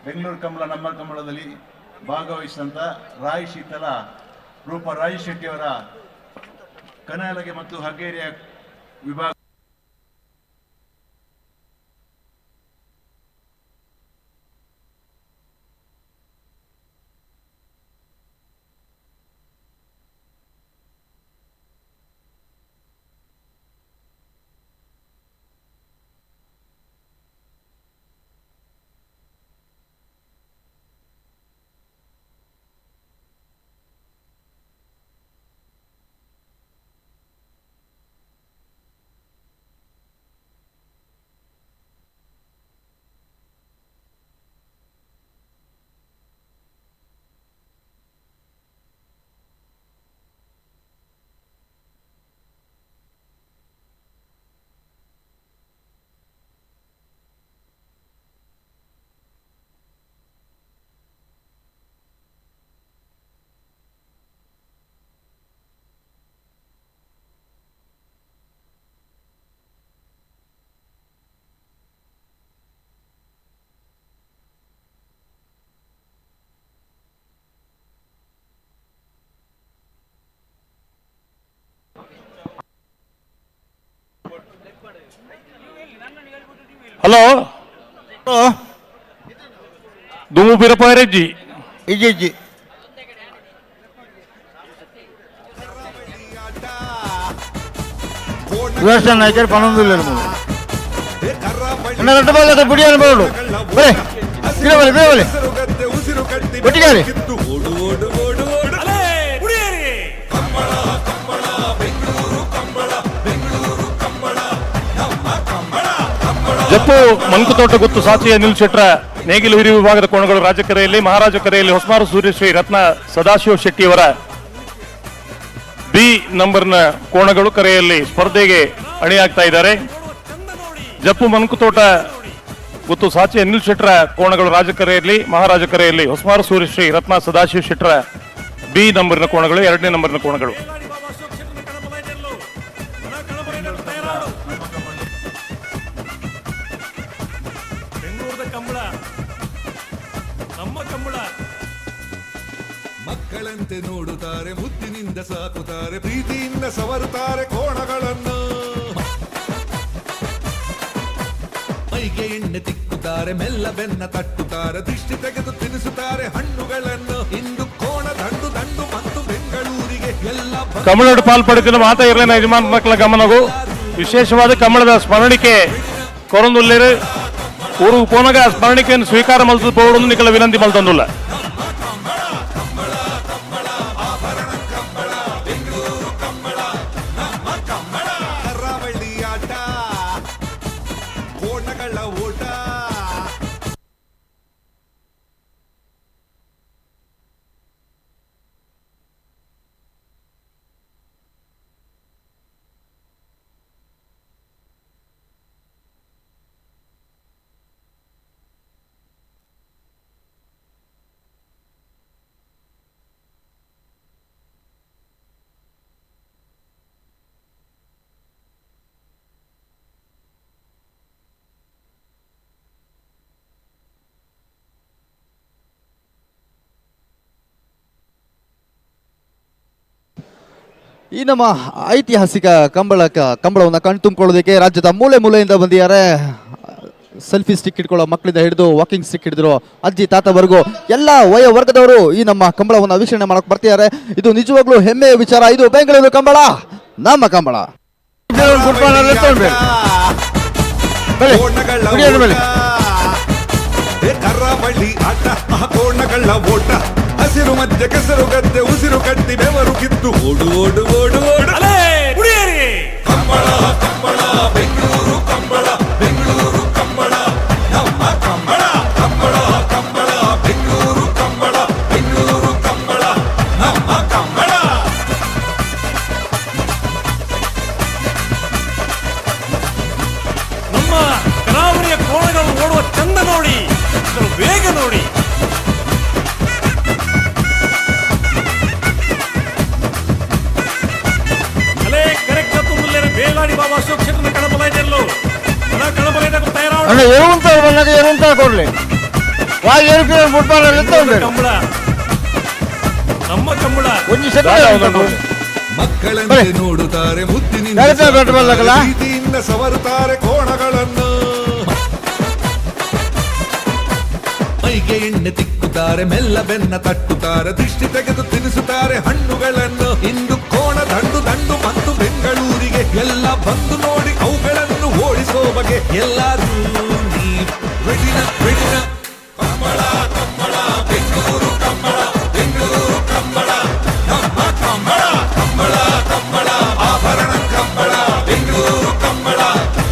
ಬೆಂಗಳೂರು ಕಂಬಳ ನಮ್ಮ ಕಂಬಳದಲ್ಲಿ ಭಾಗವಹಿಸಿದಂತ ರಾಯ್ ಶೀತಲ ರೂಪ ರಾಯ್ ಶೆಟ್ಟಿಯವರ ಕನಯಲಗೆ ಮತ್ತು ಹಗೇರಿಯ ವಿಭಾಗ ಹಲೋ ದುಮು ಬಿರಪಾರೆಜ್ಜಿ ಇಜ್ಜಿ ಸುದರ್ಶನ್ ನಾಯ್ಕರ್ 11 ಗಂಟೆ ಪುಡಿ ಅನ್ಬೋದು. ಒಟ್ಟಿಗೆ ಜಪ್ಪು ಮಂಕುತೋಟ ಗೊತ್ತು ಸಾಚಿ ಅನಿಲ್ ಶೆಟ್ರ ನೇಗಿಲು ಹಿರಿಯ ವಿಭಾಗದ ಕೋಣಗಳು ರಾಜ ಕರೆಯಲ್ಲಿ, ಮಹಾರಾಜ ಕರೆಯಲ್ಲಿ ಹೊಸ್ಮಾರು ಸೂರ್ಯಶ್ರೀ ರತ್ನ ಸದಾಶಿವ ಶೆಟ್ಟಿಯವರ ಬಿ ನಂಬರ್ನ ಕೋಣಗಳು ಕರೆಯಲ್ಲಿ ಸ್ಪರ್ಧೆಗೆ ಅಣಿಯಾಗ್ತಾ ಇದ್ದಾರೆ. ಜಪ್ಪು ಮನ್ಕುತೋಟ ಮತ್ತು ಸಾಚಿ ಅನಿಲ್ ಶೆಟ್ರ ಕೋಣಗಳು ರಾಜಕರೆಯಲ್ಲಿ, ಮಹಾರಾಜ ಕರೆಯಲ್ಲಿ ಹೊಸಮಾರ ಸೂರ್ಯಶ್ರೀ ರತ್ನ ಸದಾಶಿವ ಶೆಟ್ರ ಬಿ ನಂಬರ್ನ ಕೋಣಗಳು, 2ನೇ ನಂಬರ್ನ ಕೋಣಗಳು. ಮಕ್ಕಳಂತೆ ನೋಡುತ್ತಾರೆ, ಮುದ್ದಿನಿಂದ ಸಾಕುತ್ತಾರೆ, ಪ್ರೀತಿಯಿಂದ ಸವರುತ್ತಾರೆ ಕೋಣಗಳನ್ನು. ಮೈಗೆ ಎಣ್ಣೆ ತಿಕ್ಕುತ್ತಾರೆ, ಮೆಲ್ಲ ಬೆನ್ನ ತಟ್ಟುತ್ತಾರೆ, ದೃಷ್ಟಿ ತೆಗೆದು ತಿನ್ನಿಸುತ್ತಾರೆ ಹಣ್ಣುಗಳನ್ನು. ಇಂದು ಕೋಣ ದಂಡು ದಂಡು ಮತ್ತು ಬೆಂಗಳೂರಿಗೆ ಎಲ್ಲ ಕಮಲೋಡು ಪಾಲ್ಪಡುತ್ತಿರುವ ಮಾತಾ ಇರಲಿನ ಯಜಮಾನ ಮಕ್ಕಳ ಗಮನವು ವಿಶೇಷವಾದ ಕಮಲದ ಸ್ಮರಣಿಕೆ ಕೊರಂದುಲ್ಲೇರು ಊರು ಪೋನಗ ಸ್ಮರಣಿಕೆಯನ್ನು ಸ್ವೀಕಾರ ಮಲ್ತದ ಪೋವಡನ್ನು ನಿಕಲ ವಿನಂತಿ ಮಲ್ತಂದುಲ್ಲ. ಕೋಣಗಳ ಓಟ. ಈ ನಮ್ಮ ಐತಿಹಾಸಿಕ ಕಂಬಳವನ್ನು ಕಣ್ತುಂಬಿಕೊಳ್ಳೋದಕ್ಕೆ ರಾಜ್ಯದ ಮೂಲೆ ಮೂಲೆಯಿಂದ ಬಂದಿದ್ದಾರೆ. ಸೆಲ್ಫಿ ಸ್ಟಿಕ್ ಇಟ್ಕೊಳ್ಳೋ ಮಕ್ಕಳಿಂದ ಹಿಡಿದು ವಾಕಿಂಗ್ ಸ್ಟಿಕ್ ಹಿಡಿದ್ರು ಅಜ್ಜಿ ತಾತವರೆಗೂ ಎಲ್ಲ ವಯೋವರ್ಗದವರು ಈ ನಮ್ಮ ಕಂಬಳವನ್ನು ವೀಕ್ಷಣೆ ಮಾಡಕ್ ಬರ್ತಿದ್ದಾರೆ. ಇದು ನಿಜವಾಗ್ಲೂ ಹೆಮ್ಮೆಯ ವಿಚಾರ. ಇದು ಬೆಂಗಳೂರು ಕಂಬಳ, ನಮ್ಮ ಕಂಬಳ. ಕರಾವಳಿ ಆಟ, ಕೋಣಗಳ ಓಟ, ಹಸಿರು ಮಧ್ಯ ಕೆಸರು ಗದ್ದೆ ಉಸಿರು ಕಟ್ಟಿ ಬೆವರು ಕಿತ್ತು ಓಡು ಓಡು ಓಡು ಓಡು. ಕಂಬಳ ಕಂಬಳ ಬೆಂಗಳೂರು ಕಂಬಳ, ಬೆಂಗಳೂರು ಕಂಬಳ ನಮ್ಮ ಕಂಬಳ. ಕಂಬಳ ಕಂಬಳ ಬೆಂಗಳೂರು ಕಂಬಳ, ಬೆಂಗಳೂರು ಕಂಬಳ ನಮ್ಮ ಕಂಬಳ. ನಮ್ಮ ಕರಾವಳಿಯ ಕೋಣಗಳು ಓಡುವ ಚಂದ ನೋಡಿ, ವೇಗ ನೋಡಿ. ಬೇಲಾಡಿ ಬಾಬಾ ಅಶೋಕ್ ಕ್ಷೇತ್ರದ ಕಣಬಲೈದೆಲ್ಲೋ ಕಣಬಲೈದ ತಯಾರಾಗ ಕೊಡ್ಲಿ ಕಂಬಳ, ನಮ್ಮ ಕಂಬಳ. ಮಕ್ಕಳಂತೆ ನೋಡುತ್ತಾರೆ, ಮುದ್ದಿನಿಂದ ಪ್ರೀತಿಯಿಂದ ಸವರುತ್ತಾರೆ ಕೋಣಗಳನ್ನು. ಮೈಗೆ ಎಣ್ಣೆ ತಿಕ್ಕುತ್ತಾರೆ, ಮೆಲ್ಲ ಬೆನ್ನ ತಟ್ಟುತ್ತಾರೆ, ದೃಷ್ಟಿ ತೆಗೆದು ತಿನ್ನಿಸುತ್ತಾರೆ ಹಣ್ಣುಗಳನ್ನು. ಇಂದು ಕೋಣ ದಂಡು ದಂಡು ಮತ್ತು ಬೆಂಗಳೂರಿಗೆ ಎಲ್ಲ ಬಂದು ನೋಡಿ ಅವುಗಳನ್ನು ಓಡಿಸೋ ಬಗೆ. ಎಲ್ಲರೂ ನೀ ರೆಡಿನ ರೆಡಿನ. ಕಂಬಳ ಕಂಬಳ ಬೆಂಗಳೂರು ಕಂಬಳ, ಬೆಂಗಳೂರು ಕಂಬಳ ನಮ್ಮ ಕಂಬಳ. ಕಂಬಳ ಕಂಬಳ ಆಭರಣ ಕಂಬಳ, ಬೆಂಗಳೂರು ಕಂಬಳ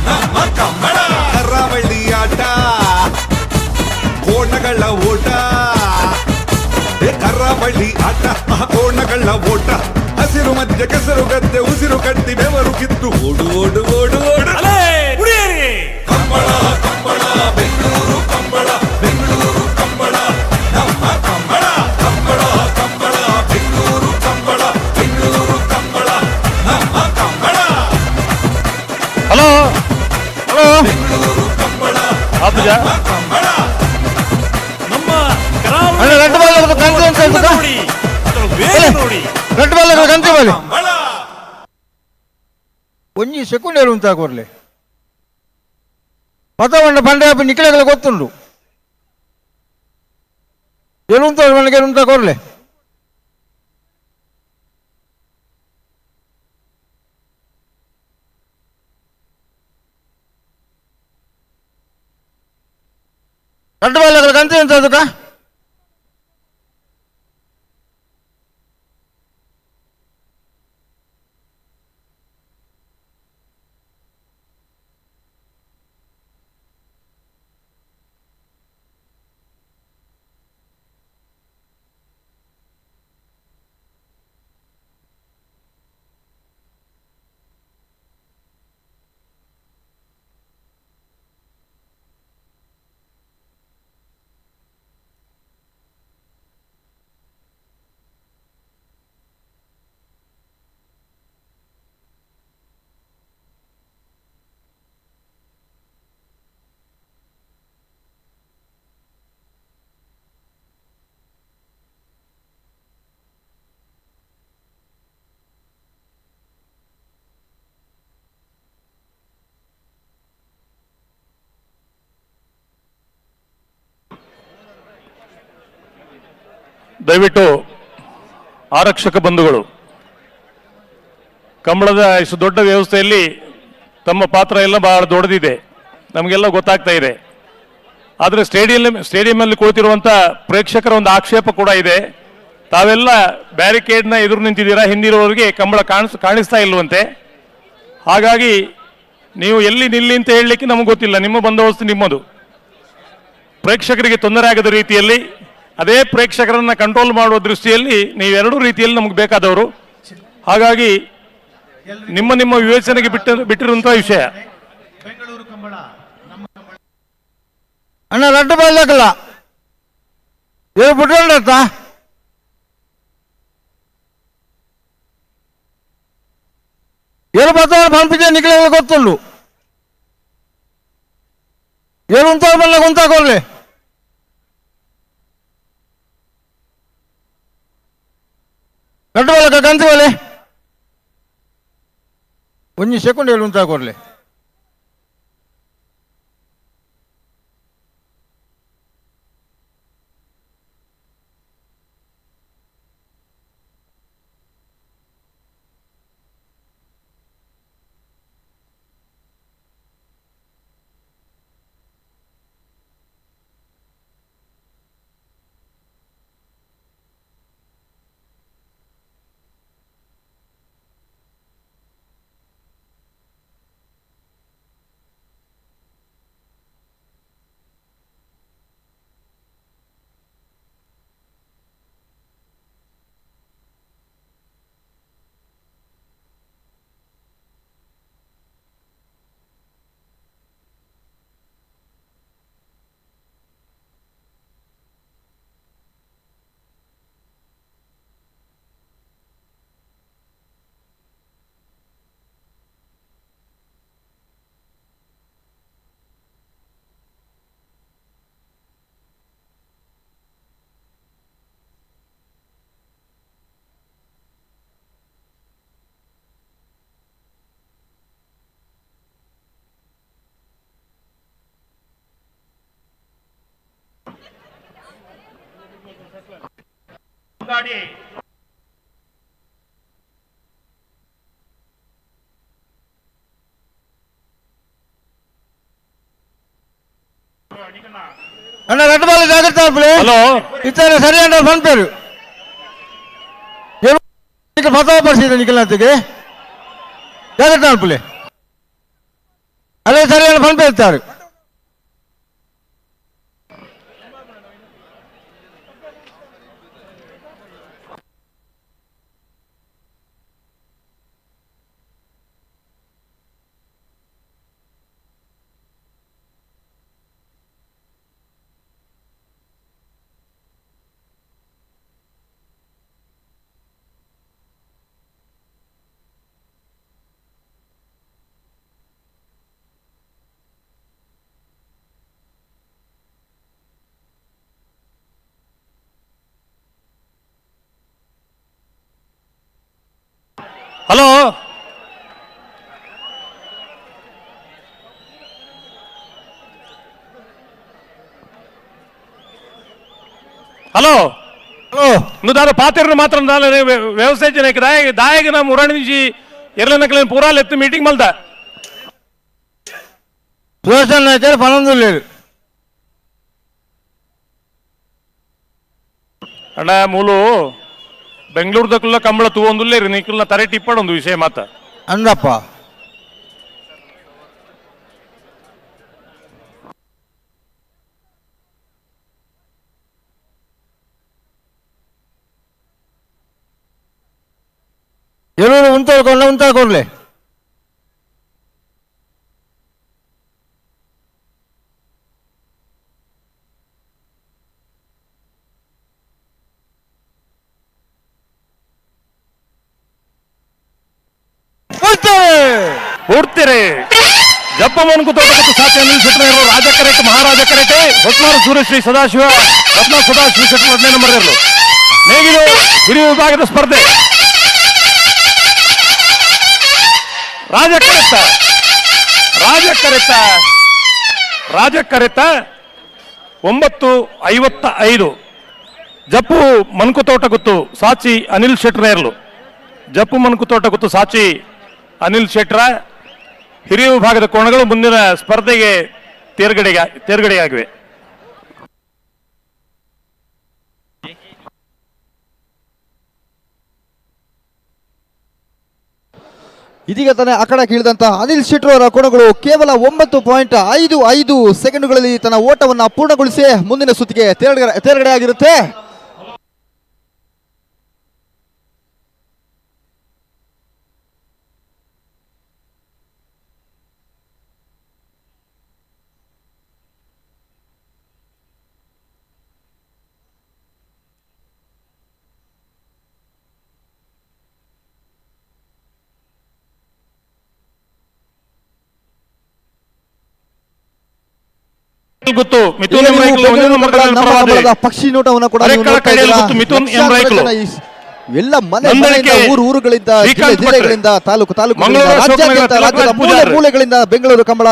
ನಮ್ಮ ಕಂಬಳ. ಕರಾವಳಿ ಆಟ, ಕೋಣಗಳ ಓಟ, ಕರಾವಳಿ ಆಟ, ಕೋಣಗಳ ಓಟ, ಹಸಿರು ಮಧ್ಯ ಕೆಸರು ಗದ್ದೆ ಉಸಿರು ಕಟ್ಟಿ ಬೆವರು ಕಿತ್ತು ಓಡು ಓಡು ಓಡು ಓಡು. ಕಂಬಳ ಕಂಬಳ ಬೆಂಗಳೂರು ಕಂಬಳ, ಬೆಂಗಳೂರು ಕಂಬಳ ನಮ್ಮ ಕಂಬಳ. ಕಂಬಳ ಕಂಬಳ ಬೆಂಗಳೂರು ಕಂಬಳ, ಬೆಂಗಳೂರು ಕಂಬಳ ನಮ್ಮ ಕಂಬಳ. ಹಲೋ ಹಲೋ ಬೆಂಗಳೂರು ಕಂಬಳ ನಮ್ಮ ಕಂಬಳ. ನಮ್ಮ ಕರಾವಳಿ ನೋಡಿ, ವೇಗ ನೋಡಿ. ಒಂಜಿ ಸೆಕೆಂಡ್ ಏನು ಅಂತ ಕೊರ್ಲೆ ಪದವಂಡ ಬಂಡೆ ನಿಖಿಲೆಗಳ ಗೊತ್ತುಂಡು ಏನು ನನಗೆ ಏನು ಅಂತ ಕೊರ್ಲೆ. ಗಂಟು ಬಾಲಗಳ ಗಂಟೆ ಅಂತ ಅದಕ್ಕ ದಯವಿಟ್ಟು ಆರಕ್ಷಕ ಬಂಧುಗಳು, ಕಂಬಳದ ಇಷ್ಟು ದೊಡ್ಡ ವ್ಯವಸ್ಥೆಯಲ್ಲಿ ತಮ್ಮ ಪಾತ್ರ ಎಲ್ಲ ಬಹಳ ದೊಡ್ಡದಿದೆ, ನಮಗೆಲ್ಲ ಗೊತ್ತಾಗ್ತಾ ಇದೆ. ಆದರೆ ಸ್ಟೇಡಿಯಂನಲ್ಲಿ ಕುಳಿತಿರುವಂಥ ಪ್ರೇಕ್ಷಕರ ಒಂದು ಆಕ್ಷೇಪ ಕೂಡ ಇದೆ. ತಾವೆಲ್ಲ ಬ್ಯಾರಿಕೇಡ್ನ ಎದುರು ನಿಂತಿದ್ದೀರಾ, ಹಿಂದಿರುವವರಿಗೆ ಕಂಬಳ ಕಾಣಿಸ್ತಾ ಇಲ್ವಂತೆ. ಹಾಗಾಗಿ ನೀವು ಎಲ್ಲಿ ನಿಲ್ಲಿ ಅಂತ ಹೇಳಲಿಕ್ಕೆ ನಮಗೆ ಗೊತ್ತಿಲ್ಲ. ನಿಮ್ಮ ಬಂದೋಬಸ್ತು ನಿಮ್ಮದು. ಪ್ರೇಕ್ಷಕರಿಗೆ ತೊಂದರೆ ಆಗದ ರೀತಿಯಲ್ಲಿ, ಅದೇ ಪ್ರೇಕ್ಷಕರನ್ನ ಕಂಟ್ರೋಲ್ ಮಾಡುವ ದೃಷ್ಟಿಯಲ್ಲಿ ನೀವೆರಡೂ ರೀತಿಯಲ್ಲಿ ನಮಗೆ ಬೇಕಾದವರು. ಹಾಗಾಗಿ ನಿಮ್ಮ ನಿಮ್ಮ ವಿವೇಚನೆಗೆ ಬಿಟ್ಟಿರುವಂತಹ ವಿಷಯ. ಅಣ್ಣ ರಟ್ಟು ಬರಲಿಕ್ಕಲ್ಲ ಏನು ಬಿಟ್ಕೊಂಡತ್ತ ಏನು ಬರ್ತಾವ ಪಂಪಿಗೆ ನಿಖಿಲ ಗೊತ್ತುಂಡು ಏನು ಉಂತ ಬಲ್ಲ ಕುಂತಾಕೊರ್ಲಿ ರಟ್ಟು ಬಲ್ಲಕ ಕಂತು ಬಲೆ ಒಂಜಿ ಸೆಕೆಂಡ್ ಹೇಳು ಉಂತಾಕೊರ್ಲಿ. అన్న రెడ్ బాల్ జాగ్రత్త హలో ఇతర సరి అంటే పంపారు పదవ పరిస్థితి నిఖిలంతకి జాగ్రత్త అల్పులే అదే సరి అని పంపిస్తారు. హలో హలో హలో నువ్వు దాని పాత్రను మాత్రం వ్యవసాయ దాయగిన మురాణి నుంచి ఎర్రనకలేని పూరాలు ఎత్తు మీటింగ్ మళ్ళా సుదర్శన్ అయితే పనందు లేదు ಅಣ್ಣ ಮೂಲು ಬೆಂಗಳೂರದಕ್ಕಲ್ಲ ಕಂಬಳ ತೂವೊಂದುಲ್ಲೇ ರೀ ನಿಕ್ಕಲ್ನ ತರೆ ಟಿಪ್ಪಡೊಂದು ವಿಷಯ ಮಾತ ಅಂದಪ್ಪ ಎಲ್ಲರೂ ಉಂತಾಕೊಡ್ಲೆ ಪೂರ್ತಿರಿ ಜಪ್ಪ ಮನ್ಕು ತೋಟಕತ್ತು ಸಾಧ್ಯ ಶೆಟ್ಟರು ರಾಜ ಕರೆಕ್ಟ್ ಮಹಾರಾಜ ಕರೆಕ್ಟ್ ಹೊತ್ನಾರು ಸೂರ್ಯಶ್ರೀ ಸದಾಶಿವ ರತ್ನ ಸದಾಶಿವ ಶೆಟ್ಟರು 10ನೇ ನಂಬರ್ ಇರಲು ನೇಗಿದು ಹಿರಿಯ ವಿಭಾಗದ ಸ್ಪರ್ಧೆ ರಾಜ ಕರೆತ 9:55 ಜಪ್ಪು ಮನ್ಕುತೋಟ ಗುತ್ತು ಸಾಚಿ ಅನಿಲ್ ಶೆಟ್ರನೇರ್ಲು. ಜಪ್ಪು ಮನ್ಕುತೋಟ ಗುತ್ತು ಸಾಚಿ ಅನಿಲ್ ಶೆಟ್ರ ಹಿರಿಯ ವಿಭಾಗದ ಕೋಣಗಳು ಮುಂದಿನ ಸ್ಪರ್ಧೆಗೆ ತೇರ್ಗಡೆಯಾಗಿವೆ. ಇದೀಗ ತಾನೇ ಅಖಾಡ ಕೀಳಿದಂತಹ ಅನಿಲ್ ಶೆಟ್ಟಿ ಅವರ ಕೋಣಗಳು ಕೇವಲ 9.55 ಸೆಕೆಂಡುಗಳಲ್ಲಿ ತನ್ನ ಓಟವನ್ನು ಪೂರ್ಣಗೊಳಿಸಿ ಮುಂದಿನ ಸುತ್ತಿಗೆ ತೇರ್ಗಡೆಯಾಗಿರುತ್ತೆ. ಗುತ್ತು ಮಿಥುನ್ ಎಂ ರೈಕಲ್ ಪಕ್ಷಿ ನೋಟವನ್ನು ಕೂಡ ಎಲ್ಲ ಮನೆಗಳಿಂದ ಊರುಗಳಿಂದ ಜಿಲ್ಲೆಗಳಿಂದ ತಾಲೂಕು ರಾಜ್ಯದ ಮೂಲೆಗಳಿಂದ ಬೆಂಗಳೂರು ಕಂಬಳ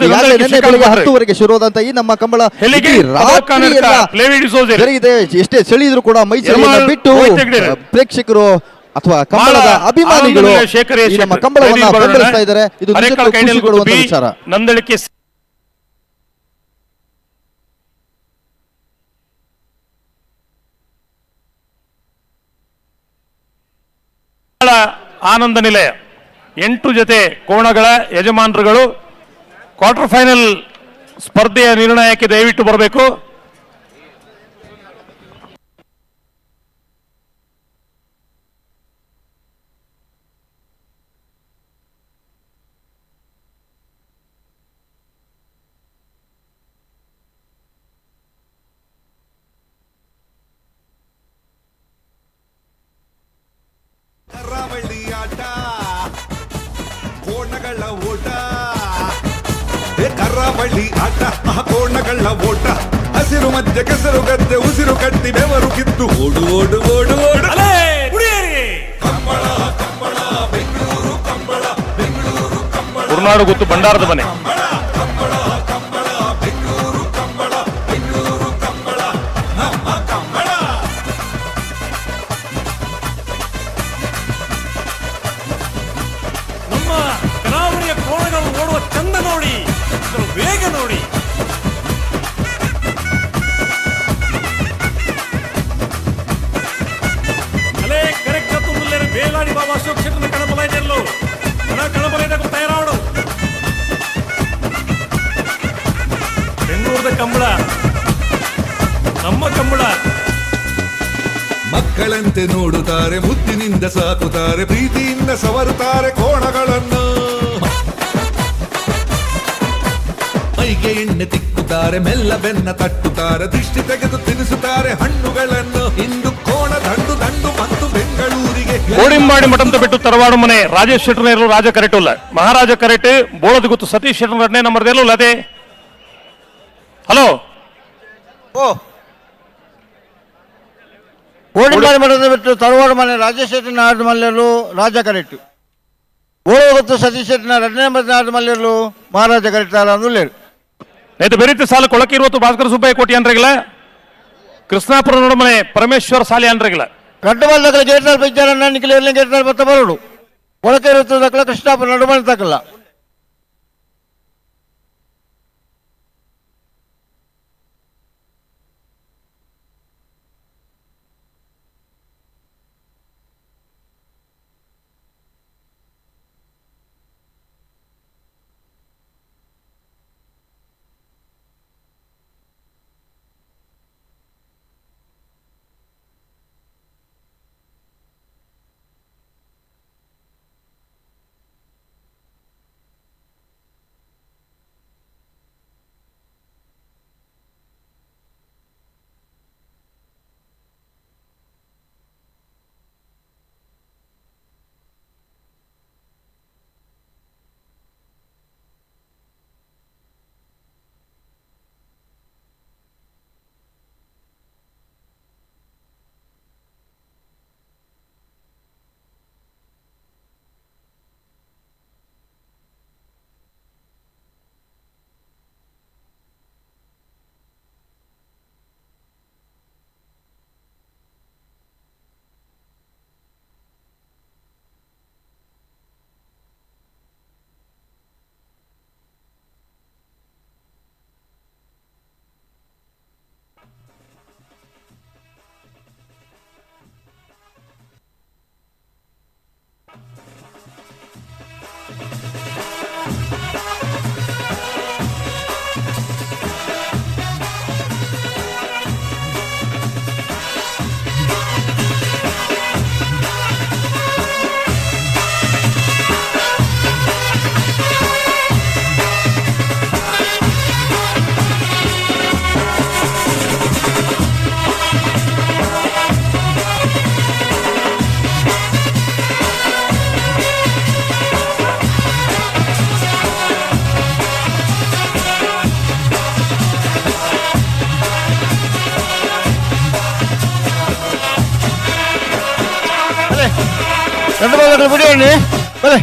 ಬೆಳಗ್ಗೆ 10 ಶುರುವಾದಂತ ಈ ನಮ್ಮ ಕಂಬಳ ಜರುಗಿದೆ. ಎಷ್ಟೇ ಚಳಿ ಇದ್ರೂ ಕೂಡ ಮೈಸೂರಿನ ಬಿಟ್ಟು ಪ್ರೇಕ್ಷಕರು ಅಥವಾ ಕಂಬಳದ ಅಭಿಮಾನಿಗಳು ನಮ್ಮ ಕಂಬಳವನ್ನು ಬೆಂಬಲಿಸ್ತಾ ಇದ್ದಾರೆ. ಇದು ಖುಷಿ ಕೊಡುವಂತ ವಿಚಾರ. ನಂದಳಿಕೆ ಆನಂದ ನಿಲಯ 8 ಜೊತೆ ಕೋಣಗಳ ಯಜಮಾನರುಗಳು ಕ್ವಾರ್ಟರ್ ಫೈನಲ್ ಸ್ಪರ್ಧೆಯ ನಿರ್ಣಯಕ್ಕೆ ದಯವಿಟ್ಟು ಬರಬೇಕು. ಕರಾವಳಿ ಆಟ ಕೋಣಗಳ ಓಟ, ಕರಾವಳಿ ಆಟ ಕೋಣಗಳ ಓಟ, ಹಸಿರು ಮಧ್ಯೆ ಕೆಸರು ಗದ್ದೆ ಉಸಿರು ಕಟ್ಟಿ ಬೆವರು ಕಿತ್ತು ಓಡು ಓಡು ಓಡು ಓಡು ಕಂಬಳ ಕಂಬಳ ಬೆಂಗಳೂರು ಕಂಬಳ ಬೆಂಗಳೂರು ಕಂಬಳ ಉರ್ನಾಡು ಗುತ್ತು ಬಂಡಾರದ ಮನೆ ಕಂಬಳ ಕಂಬಳ ಬೆಂಗಳೂರು ಕಂಬಳ ಬೆಂಗಳೂರು ಕಂಬಳ ನಮ್ಮ ಕಂಬಳ. ನಮ್ಮ ಕರಾವಳಿಯ ಕೋಣಗಳು ಓಡುವ ಚಂದ ನೋಡಿ, ಇದರ ವೇಗ ನೋಡಿ. ಅಲೇ ಕರೆಕ್ಟ್ ತುಂಬುಲ್ಲೇರು ಬೇಲಾಡಿ ಬಾಬಾ ಅಶೋಕ್ ಶೆಟ್ಟನ ಕಣಬಲೈದೆಲ್ಲೋ ಕಣಬಲೈದಕ್ಕೂ ತಯಾರಾಡು. ಬೆಂಗಳೂರದ ಕಂಬಳ ನಮ್ಮ ಕಂಬಳ. ಮಕ್ಕಳಂತೆ ನೋಡುತ್ತಾರೆ, ಮುದ್ದಿನಿಂದ ಸಾಕುತ್ತಾರೆ, ಪ್ರೀತಿಯಿಂದ ಸವರುತ್ತಾರೆ ಕೋಣಗಳನ್ನು. ಮೈಗೆ ಎಣ್ಣೆ ತಿಕ್ಕುತ್ತಾರೆ, ಮೆಲ್ಲ ಬೆನ್ನ ತಟ್ಟುತ್ತಾರೆ, ದೃಷ್ಟಿ ತೆಗೆದು ತಿನ್ನಿಸುತ್ತಾರೆ ಹಣ್ಣುಗಳನ್ನು. ಇಂದು ಕೋಣ ದಂಡು ದಂಡು ಮತ್ತು ಬೆಂಗಳೂರಿಗೆ ಕೋಡಿಂಬಾಡಿ ಮಠಂತ ಬಿಟ್ಟು ತರವಾಡು ಮನೆ ರಾಜೇಶ್ ಶೆಟ್ಟರ್ನೇರು ರಾಜ ಕರೆಟುಲ್ಲ ಮಹಾರಾಜ ಕರೆಟ್ ಬೋಳದ ಗುತ್ತು ಸತೀಶ್ ಶೆಟ್ಟರ್ನೇ ನಮ್ಮದೇಲು ಅದೇ. ಹಲೋ ಕೋಡಿಂಬಾಡಿ ಮಠದ ಬಿಟ್ಟು ತರವಾಡು ಮನೆ ರಾಜೇಶ್ ಶೆಟ್ಟಿನ ಆಡು ಮಲ್ಲೆರು ರಾಜ ಕರೆಟ್ಟು ಬೋಳ ಗೊತ್ತು ಸತೀಶ್ ಶೆಟ್ಟಿನ 2ನೇ ನಂಬರ್ ಆಡು ಮಲ್ಲೆರು ಮಹಾರಾಜ ಕರೆಟ್ಟಾರ ಅಂದುಲ್ಲೇರು. ಇದು ಬೆರೀತಿ ಸಾಲು ಕೊಳಕೆ 20 ಭಾಸ್ಕರ ಸುಬ್ಬಯ್ಯ ಕೋಟಿ ಅನ್ರಗಿಲ್ಲ ಕೃಷ್ಣಾಪುರ ನೋಡಮನೆ ಪರಮೇಶ್ವರ ಸಾಲಿ ಅನ್ರಗಿಲ್ಲ ಕಟ್ಟಬಲ್ಲ ಗೇಟ್ನಲ್ಲಿ ಬಿದ್ದಾರನ್ನ ನಿಖಿಲ ಗೇಟ್ನಲ್ಲಿ ಬತ್ತ ಬರೋಡು ಕೊಳಕೆ 20 ದಕ್ಕಲ ಕೃಷ್ಣಾಪುರ ನಡುಮನೆ ತಕ್ಕಲ್ಲ. రెండు బాగా ಬಿಡಿಯಣ್ಣಿ ಬಲೆ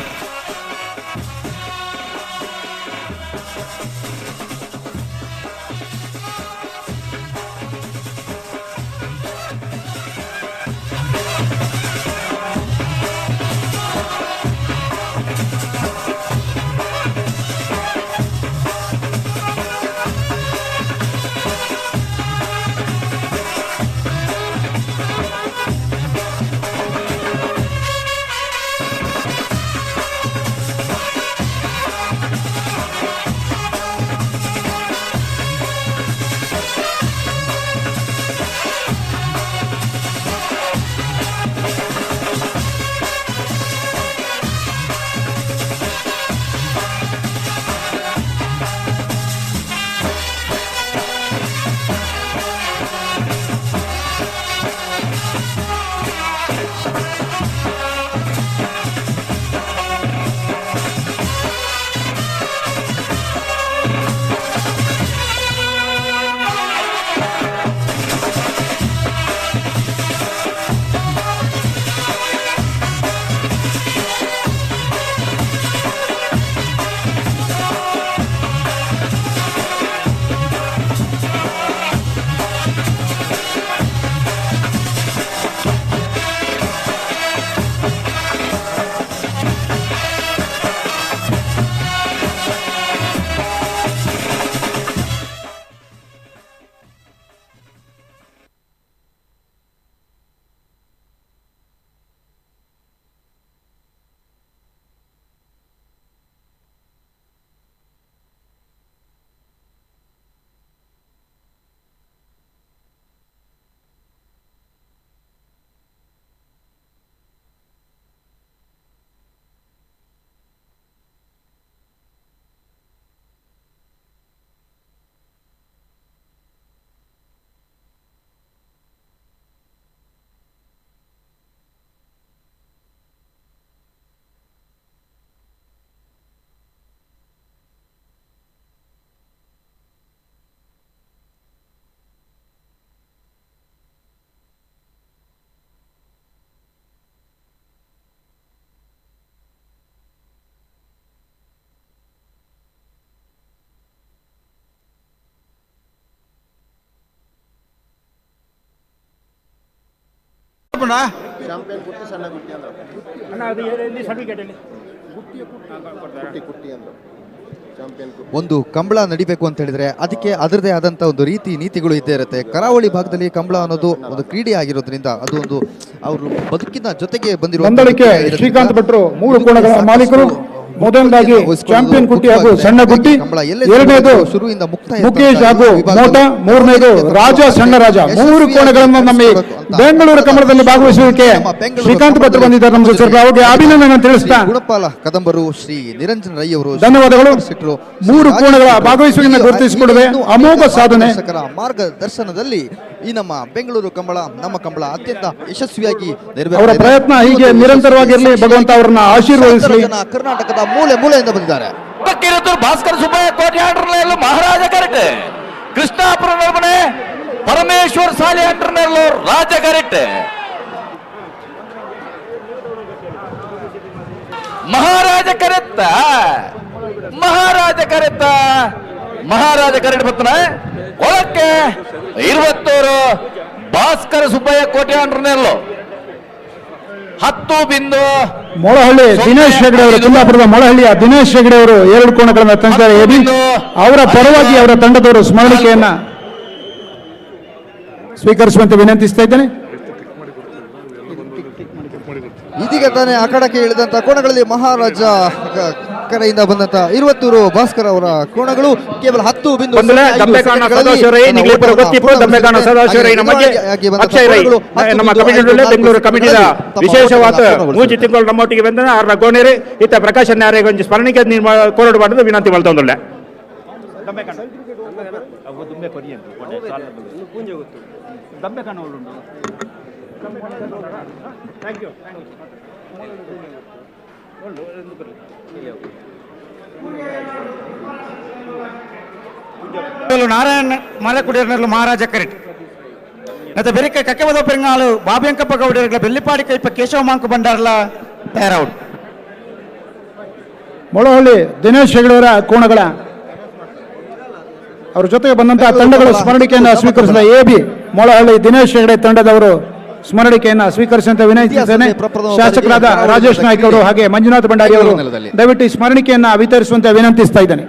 ಒಂದು ಕಂಬಳ ನಡಿಬೇಕು ಅಂತ ಹೇಳಿದ್ರೆ ಅದಕ್ಕೆ ಅದರದೇ ಆದಂತ ಒಂದು ರೀತಿ ನೀತಿಗಳು ಇದ್ದೇ ಇರುತ್ತೆ. ಕರಾವಳಿ ಭಾಗದಲ್ಲಿ ಕಂಬಳ ಅನ್ನೋದು ಒಂದು ಕ್ರೀಡೆ ಆಗಿರೋದ್ರಿಂದ ಅದು ಒಂದು ಅವರು ಬದುಕಿನ ಜೊತೆಗೆ ಬಂದಿರುವ ಶ್ರೀಕಾಂತ್ ಭಟ್ರು 3 ಕೋಣಗಳ ಮಾಲೀಕರು. ಮೊದಲನೇದಾಗಿ ಚಾಂಪಿಯನ್ ಕುಟ್ಟಿ ಹಾಗೂ ಸಣ್ಣ ಗುಟ್ಟಿ, ಎರಡನೇದು ಶುರುವಿಂದ ಮುಕ್ತಾಯ ಮುಖೇಶ್ ಹಾಗೂ ಮೋಟ, ಮೂರನೇದು ರಾಜ ಸಣ್ಣ ರಾಜ. 3 ಕೋಣಗಳನ್ನು ನಮ್ಮ ಬೆಂಗಳೂರು ಕಮಲದಲ್ಲಿ ಭಾಗವಹಿಸುವುದಕ್ಕೆ ಶ್ರೀಕಾಂತ್ ಭಟ್ರು ಬಂದಿದ್ದಾರೆ. ನಮಗೆ ಸ್ವಲ್ಪ ಅವರಿಗೆ ಅಭಿನಂದನೆ ತಿಳಿಸ್ತಾ ಗುಣಪಾಲ ಕದಂಬರು, ಶ್ರೀ ನಿರಂಜನ್ ರೈ ಅವರು ಧನ್ಯವಾದಗಳು. 3 ಕೋಣಗಳ ಭಾಗವಹಿಸುವಿಕೆಯನ್ನು ಗುರುತಿಸಿಕೊಳ್ಳುವೆ ಅಮೋಘ ಸಾಧನೆ. ಮಾರ್ಗದರ್ಶನದಲ್ಲಿ ಈ ನಮ್ಮ ಬೆಂಗಳೂರು ಕಂಬಳ, ನಮ್ಮ ಕಂಬಳ ಅತ್ಯಂತ ಯಶಸ್ವಿಯಾಗಿ ಅವರ ಪ್ರಯತ್ನ ಹೀಗೆ ನಿರಂತರವಾಗಿರಲಿ, ಭಗವಂತ ಅವರನ್ನ ಆಶೀರ್ವದಿಸಲಿ. ಕರ್ನಾಟಕದ ಮೂಲೆ ಮೂಲೆಯಿಂದ ಬಂದಿದ್ದಾರೆ. ಭಾಸ್ಕರ್ ಸುಬ್ಬಯ್ಯ ಕೋಟ್ಯಾಡ್ರನೆಲ್ಲೂ ಮಹಾರಾಜ ಕರೆಕ್ಟ್, ಕೃಷ್ಣಾಪುರ ನರ್ಮನೆ ಪರಮೇಶ್ವರ್ ಸಾಲಿ ಅಂಟರ್ನೆಲ್ಲೂ ರಾಜ ಕರೆಕ್ಟ್, ಮಹಾರಾಜ ಕರೆತ್ತ ಮಹಾರಾಜ ಕರೆಕ್ಟ್ ಬರ್ತಾನೆ ಒಳಕ್ಕೆ 20 ಭಾಸ್ಕರ ಸುಬ್ಬಯ್ಯ ಕೋಟ್ಯಾಡ್ರನೆಲ್ಲೂ 10 ಬಿಂದು ಮೊಳಹಳ್ಳಿ ದಿನೇಶ್ ಹೆಗಡೆ ಅವರು, ಕುಂದಾಪುರದ ಮೊಳಹಳ್ಳಿಯ ದಿನೇಶ್ ಹೆಗಡೆ ಅವರು 2 ಕೋಣಗಳನ್ನು ತಂದಿದ್ದಾರೆ. ಅವರ ಪರವಾಗಿ ಅವರ ತಂಡದವರು ಸ್ಮರಣಿಕೆಯನ್ನ ಸ್ವೀಕರಿಸುವಂತೆ ವಿನಂತಿಸ್ತಾ ಇದ್ದೇನೆ. ಇದೀಗ ತಾನೇ ಅಖಾಡಕ್ಕೆ ಇಳಿದಂತ ಕೋಣಗಳಲ್ಲಿ ಮಹಾರಾಜ ಕರೆಯಿಂದ ಬಂದಂತ 20 ಭಾಸ್ಕರ್ ಅವರ ಕೋಣಗಳು ಕೇವಲ 10 ಬಿಂದು ಬೆಂಗಳೂರು ಕಮಿಟಿಯ ವಿಶೇಷವಾದ 3 ತಿಂಗಳು ನಮ್ಮೊಟ್ಟಿಗೆ ಬಂದ ಅವರ ಗೋಣೇರಿ ಇತ್ತ ಪ್ರಕಾಶ್ ನ್ಯಾಯ ಗೊಂಚಿ ಸ್ಮರಣಿಕೆ ಕೋರಡು ಮಾಡಿದ ವಿನಂತಿ ಮಾಡ್ತೊಂದುಳ್ಳೆ. ನಾರಾಯಣ ಮಲೆಕುಡಿಯರ್ನಲ್ಲೂ ಮಹಾರಾಜ ಕರೆಕ್ಟ್ ಮತ್ತೆ ಬೆರಿಕೆ ಕಕ್ಕೆವದ ಪೆಂಗಾಲು ಬಾಬಿಯಂಕಪ್ಪ ಗೌಡರ್ಗಳ ಬೆಳ್ಳಿಪಾಡಿ ಕೈಪ ಕೇಶವ ಮಾಂಕು ಬಂಡಾರ್ಲ ತಯಾರೌಡ್. ಮೊಳಹಳ್ಳಿ ದಿನೇಶ್ ಹೆಗಡೆಯವರ ಕೋಣಗಳ ಅವರ ಜೊತೆಗೆ ಬಂದಂತಹ ತಂಡಗಳು ಸ್ಮರಣಿಕೆಯನ್ನು ಸ್ವೀಕರಿಸಿದ AB ಮೊಳಹಳ್ಳಿ ದಿನೇಶ್ ಹೆಗಡೆ ತಂಡದವರು ಸ್ಮರಣಿಕೆಯನ್ನು ಸ್ವೀಕರಿಸುವಂತೆ ವಿನಂತಿಸುತ್ತೇನೆ. ಶಾಸಕರಾದ ರಾಜೇಶ್ ನಾಯ್ಕ ಅವರು ಹಾಗೆ ಮಂಜುನಾಥ್ ಭಂಡಾರಿ ಅವರು ದಯವಿಟ್ಟು ಈ ಸ್ಮರಣಿಕೆಯನ್ನು ವಿತರಿಸುವಂತೆ ವಿನಂತಿಸ್ತಾ ಇದ್ದೇನೆ.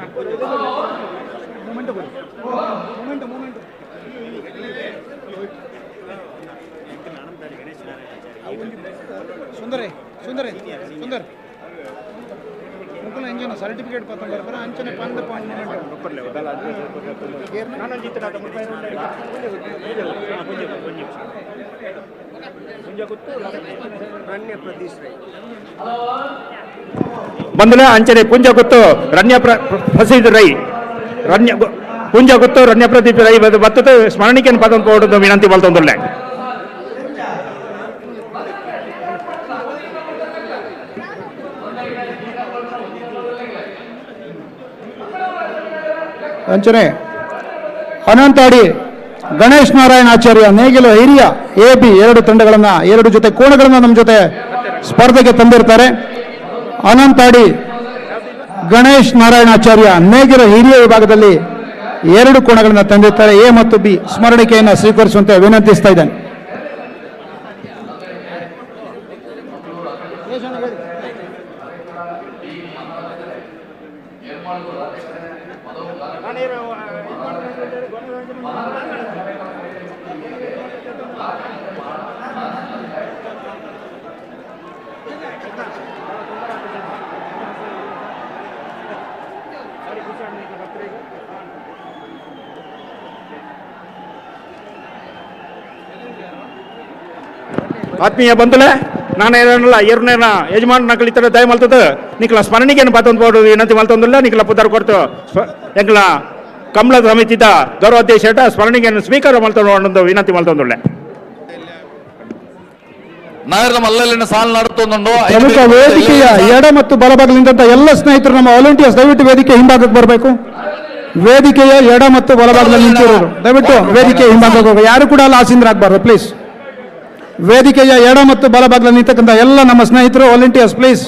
ಸರ್ಟಿಫಿಕೇಟ್ ಅಂಚನೆ ಬಂಧುಲ ಅಂಚನೆ ಪುಂಜ ಗೊತ್ತು ರಣ್ಯ ಪ್ರಸಿದ್ಧ ರೈ ರಣ್ಯ ಪುಂಜ ಗೊತ್ತು ರಣ್ಯ ಪ್ರದೀಪ್ ರೈ ಬತ್ತದ ಸ್ಮರಣಿಕೆಯನ್ನು ಪದಂ ಕೊಡುವುದು ವಿನಂತಿ ಬಲ್ತೊಂದುಲ್ಲೆ. ಅಂಚನೆ ಅನಂತಾಡಿ ಗಣೇಶ್ ನಾರಾಯಣ ಆಚಾರ್ಯ ನೇಗಿಲು ಹಿರಿಯ AB 2 ತಂಡಗಳನ್ನ 2 ಜೊತೆ ಕೋಣಗಳನ್ನ ನಮ್ಮ ಜೊತೆ ಸ್ಪರ್ಧೆಗೆ ತಂದಿರ್ತಾರೆ. ಅನಂತಾಡಿ ಗಣೇಶ್ ನಾರಾಯಣಾಚಾರ್ಯ ನೇಗಿಲು ಹಿರಿಯ ವಿಭಾಗದಲ್ಲಿ 2 ಕೋಣಗಳನ್ನ ತಂದಿರ್ತಾರೆ. A ಮತ್ತು B ಸ್ಮರಣಿಕೆಯನ್ನು ಸ್ವೀಕರಿಸುವಂತೆ ವಿನಂತಿಸ್ತಾ ಇದ್ದೇನೆ. ಆತ್ಮೀಯ ಬಂಧುಲೆ ನಾನೇನಲ್ಲ ಎರಡನೇನ ಯಜಮಾನ ಕಲಿತಾರೆ ದಯ ಮಲ್ತದ ನಿಕ್ಲ ಸ್ಮರಣಿಕೆಯನ್ನು ಪಾತೊಂದು ವಿನಂತಿ ಮಲ್ತೊಂದಿಲ್ಲ ನಿಕ್ಲ ಪುದರ್ ಕೊಡ್ತು ಎಂಕ್ಲ ಕಮಲ ಸಮಿತಿದ ಗೌರವಾಧ್ಯಕ್ಷ ಸ್ಮರಣಿಕೆಯನ್ನು ಸ್ವೀಕಾರ ಮಲ್ತೊಂದು ವಿನಂತಿ ಮಲ್ತೊಂದುಳ್ಳೆ. ನಗರದ ಮಲ್ಲಲ್ಲಿನ ಸಾಲು ನಡುತ್ತೊಂದು ಪ್ರಮುಖ ವೇದಿಕೆಯ ಎಡ ಮತ್ತು ಬಲಭಾಗದಿಂದ ಎಲ್ಲ ಸ್ನೇಹಿತರು ನಮ್ಮ ವಾಲಂಟಿಯರ್ಸ್ ದಯವಿಟ್ಟು ವೇದಿಕೆ ಹಿಂಭಾಗಕ್ಕೆ ಬರಬೇಕು. ವೇದಿಕೆಯ ಎಡ ಮತ್ತು ಬಲಭಾಗದಲ್ಲಿ ನಿಂತಿರೋರು ದಯವಿಟ್ಟು ವೇದಿಕೆ ಹಿಂಭಾಗಕ್ಕೆ ಹೋಗಬೇಕು. ಯಾರು ಕೂಡ ಅಲ್ಲಿ ಆಸೀನರಾಗಬಾರ್ದು ಪ್ಲೀಸ್. ವೇದಿಕೆಯ ಎಡ ಮತ್ತು ಬಲಭಾಗದಲ್ಲಿ ನಿಂತಕ್ಕಂಥ ಎಲ್ಲ ನಮ್ಮ ಸ್ನೇಹಿತರು ವಾಲಂಟಿಯರ್ಸ್ ಪ್ಲೀಸ್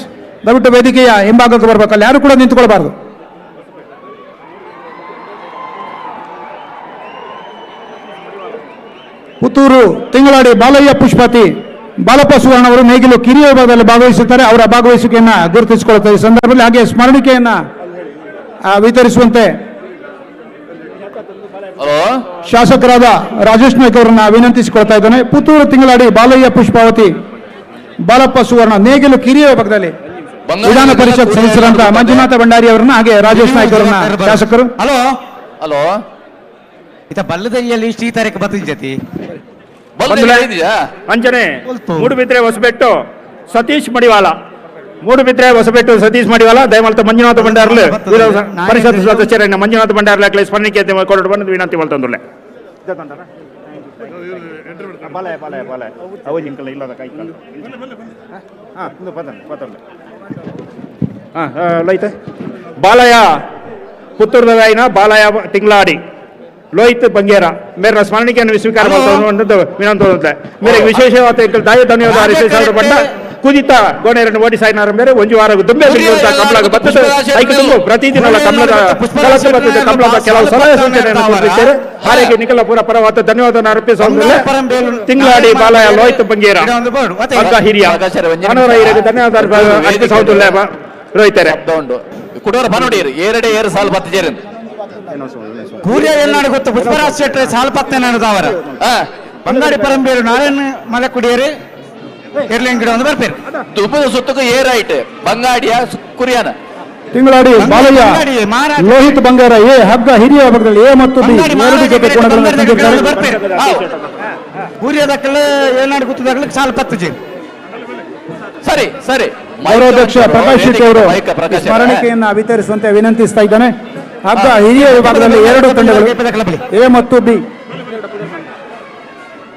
ದಯವಿಟ್ಟು ವೇದಿಕೆಯ ಹಿಂಭಾಗಕ್ಕೆ ಬರಬೇಕು. ಅಲ್ಲಿ ಯಾರು ಕೂಡ ನಿಂತುಕೊಳ್ಬಾರ್ದು. ಪುತ್ತೂರು ತಿಂಗಳಾಡಿ ಬಾಲಯ್ಯ ಪುಷ್ಪತಿ ಬಾಲಪ್ಪ ಸುವರ್ಣ ಅವರು ನೇಗಿಲು ಕಿರಿಯ ವಿಭಾಗದಲ್ಲಿ ಭಾಗವಹಿಸುತ್ತಾರೆ. ಅವರ ಭಾಗವಹಿಸುವಿಕೆಯನ್ನು ಗುರುತಿಸಿಕೊಳ್ಳುತ್ತಾರೆ. ಈ ಸಂದರ್ಭದಲ್ಲಿ ಹಾಗೆ ಸ್ಮರಣಿಕೆಯನ್ನ ವಿತರಿಸುವಂತೆ ಶಾಸಕರಾದ ರಾಜೇಶ್ ನಾಯ್ಕ ಅವರನ್ನ ವಿನಂತಿಸಿಕೊಳ್ತಾ ಇದ್ದಾನೆ. ಪುತ್ತೂರು ತಿಂಗಳಾಡಿ ಬಾಲಯ್ಯ ಪುಷ್ಪಾವತಿ ಬಾಲಪ್ಪ ಸುವರ್ಣ ನೇಗಿಲು ಕಿರಿಯ ವಿಭಾಗದಲ್ಲಿ ವಿಧಾನ ಪರಿಷತ್ ಸದಸ್ಯರಂತ ಮಂಜುನಾಥ ಭಂಡಾರಿ ಅವರನ್ನ ಹಾಗೆ ರಾಜೇಶ್ ನಾಯ್ಕ ಅವರನ್ನ ಶಾಸಕರು. ಹಲೋ ಹಲೋ ಇತ ಬಲ್ಲದಲ್ಲಿಯಲ್ಲಿ ಶ್ರೀತಾರಿಕ ಬತ್ತಿಂಜತಿ ಅಂಚನೆ ಮೂಡುಬಿದ್ರೆ ಹೊಸಬೆಟ್ಟು ಸತೀಶ್ ಮಡಿವಾಳ ಮೂಡುಬಿದ್ರೆ ಹೊಸಬೆಟ್ಟು ಸತೀಶ್ ಮಡಿವಾಳ ದಯಮಾಡ್ತಾ ಮಂಜುನಾಥ ಭಂಡಾರ್ಲು ಪರಿಷತ್ ಸದಸ್ಯರನ್ನ ಮಂಜುನಾಥ ಭಂಡಾರ್ಲ ಸ್ಮರಣಿಕೆ ಕೊರಡು ಬಂದು ವಿನಂತಿ ಮಲ್ತೊಂದುಳ್ಳೆ. ಬಾಲಯ ಬಾಲಯ ಬಾಲಯ ಅವಜಿಂಕಲ್ಲ ಇಲ್ಲದ ಕೈ ಲೈತೆ ಬಾಲಯ ಪುತ್ತೂರ್ದಾಯಿನ ಬಾಲಯ ತಿಂಗಳಾಡಿ ಲೋಹಿತ್ ಬಂಗೇರ ಮೇರ ಸ್ಮರಣಿಕೆಯನ್ನು ಸ್ವೀಕಾರ ಮಾಡ್ತಾ ವಿನಂತಿ ಮೇರೆ ವಿಶೇಷವಾದ ದಾಯ ಧನ್ಯವಾದ ಪಟ್ಟ ಕುದಿತ ಗೋಣೆರನ್ನು ಓಡಿಸಾಯಿನಾರ ಮೇರೆ ಒಂದು ವಾರ ದುಂಬೆ ಬಿಡುವಂತ ಕಮಲಗ ಬತ್ತದ ಐಕೆ ತುಂಬು ಪ್ರತಿದಿನ ಕಮಲದ ಕಲಸ ಬತ್ತದ ಕಮಲದ ಕೆಲವು ಸಲಹೆ ಸೂಚನೆಯನ್ನು ಕೊಟ್ಟಿದ್ದಾರೆ. ಹಾರಿಗೆ ನಿಖಲಪುರ ಪರವಾದ ಧನ್ಯವಾದ ಅರ್ಪಿಸುವುದಿಲ್ಲ. ತಿಂಗಳಾಡಿ ಬಾಲಯ ಲೋಹಿತ್ ಬಂಗೇರ ಅಕ್ಕ ಹಿರಿಯ ಅನವರ ಹಿರಿಯ ಧನ್ಯವಾದ ಅರ್ಪಿಸುವುದಿಲ್ಲ ರೋಹಿತರೆ ಕುಡೋರ ಬನೋಡಿಯರು ಏರಡೆ ಏರು ಸಾಲು ಬತ್ತಿಜೇರು ಕೂರ್ಯ ಎಲ್ಲಾಡು ಗೊತ್ತು ಪುಷ್ಪರಾಜ್ ಶೆಟ್ಟಿ ಸಾಲು ಪತ್ತೆ ನಡೆದವರ ಬಂಗಾಡಿ ಪರಂಬೇರು ನಾರಾಯಣ ಮಲಕುಡಿಯರು ಎರ್ಲಿಂಗಿಡ ಒಂದು ಬರ್ಪೇರು ದುಬ್ಬದ ಸುತ್ತಕ್ಕೂ ಏರಾಯ್ತು ಬಂಗಾಡಿಯ ಕುರಿಯಾನ ತಿಂಗಳಾಡಿ ಬಾಲಯ್ಯ ಲೋಹಿತ್ ಬಂಗಾರ ಎ ಹಗ್ಗ ಹಿರಿಯ ವಿಭಾಗದಲ್ಲಿ ಎ ಮತ್ತು ಬಿ ಎರಡು ಜೊತೆ ಕೋಣಗಳನ್ನು ತಂದಿದ್ದಾರೆ. ಕೂರ್ಯದಕ್ಕಲ್ಲ ಏನಾಡು ಗೊತ್ತದಾಗಲಿ ಸಾಲು ಪತ್ತು ಜೀವಿ ಸರಿ ಸರಿ ಗೌರವಾಧ್ಯಕ್ಷ ಪ್ರಕಾಶ್ ಶೆಟ್ಟಿ ಅವರು ಸ್ಮರಣಿಕೆಯನ್ನ ವಿತರಿಸುವಂತೆ ವಿನಂತಿಸ್ತಾ ಇದ್ದಾನೆ. ಹಗ್ಗ ಹಿರಿಯ ವಿಭಾಗದಲ್ಲಿ 2 ತಂಡಗಳು ಎ ಮತ್ತು ಬಿ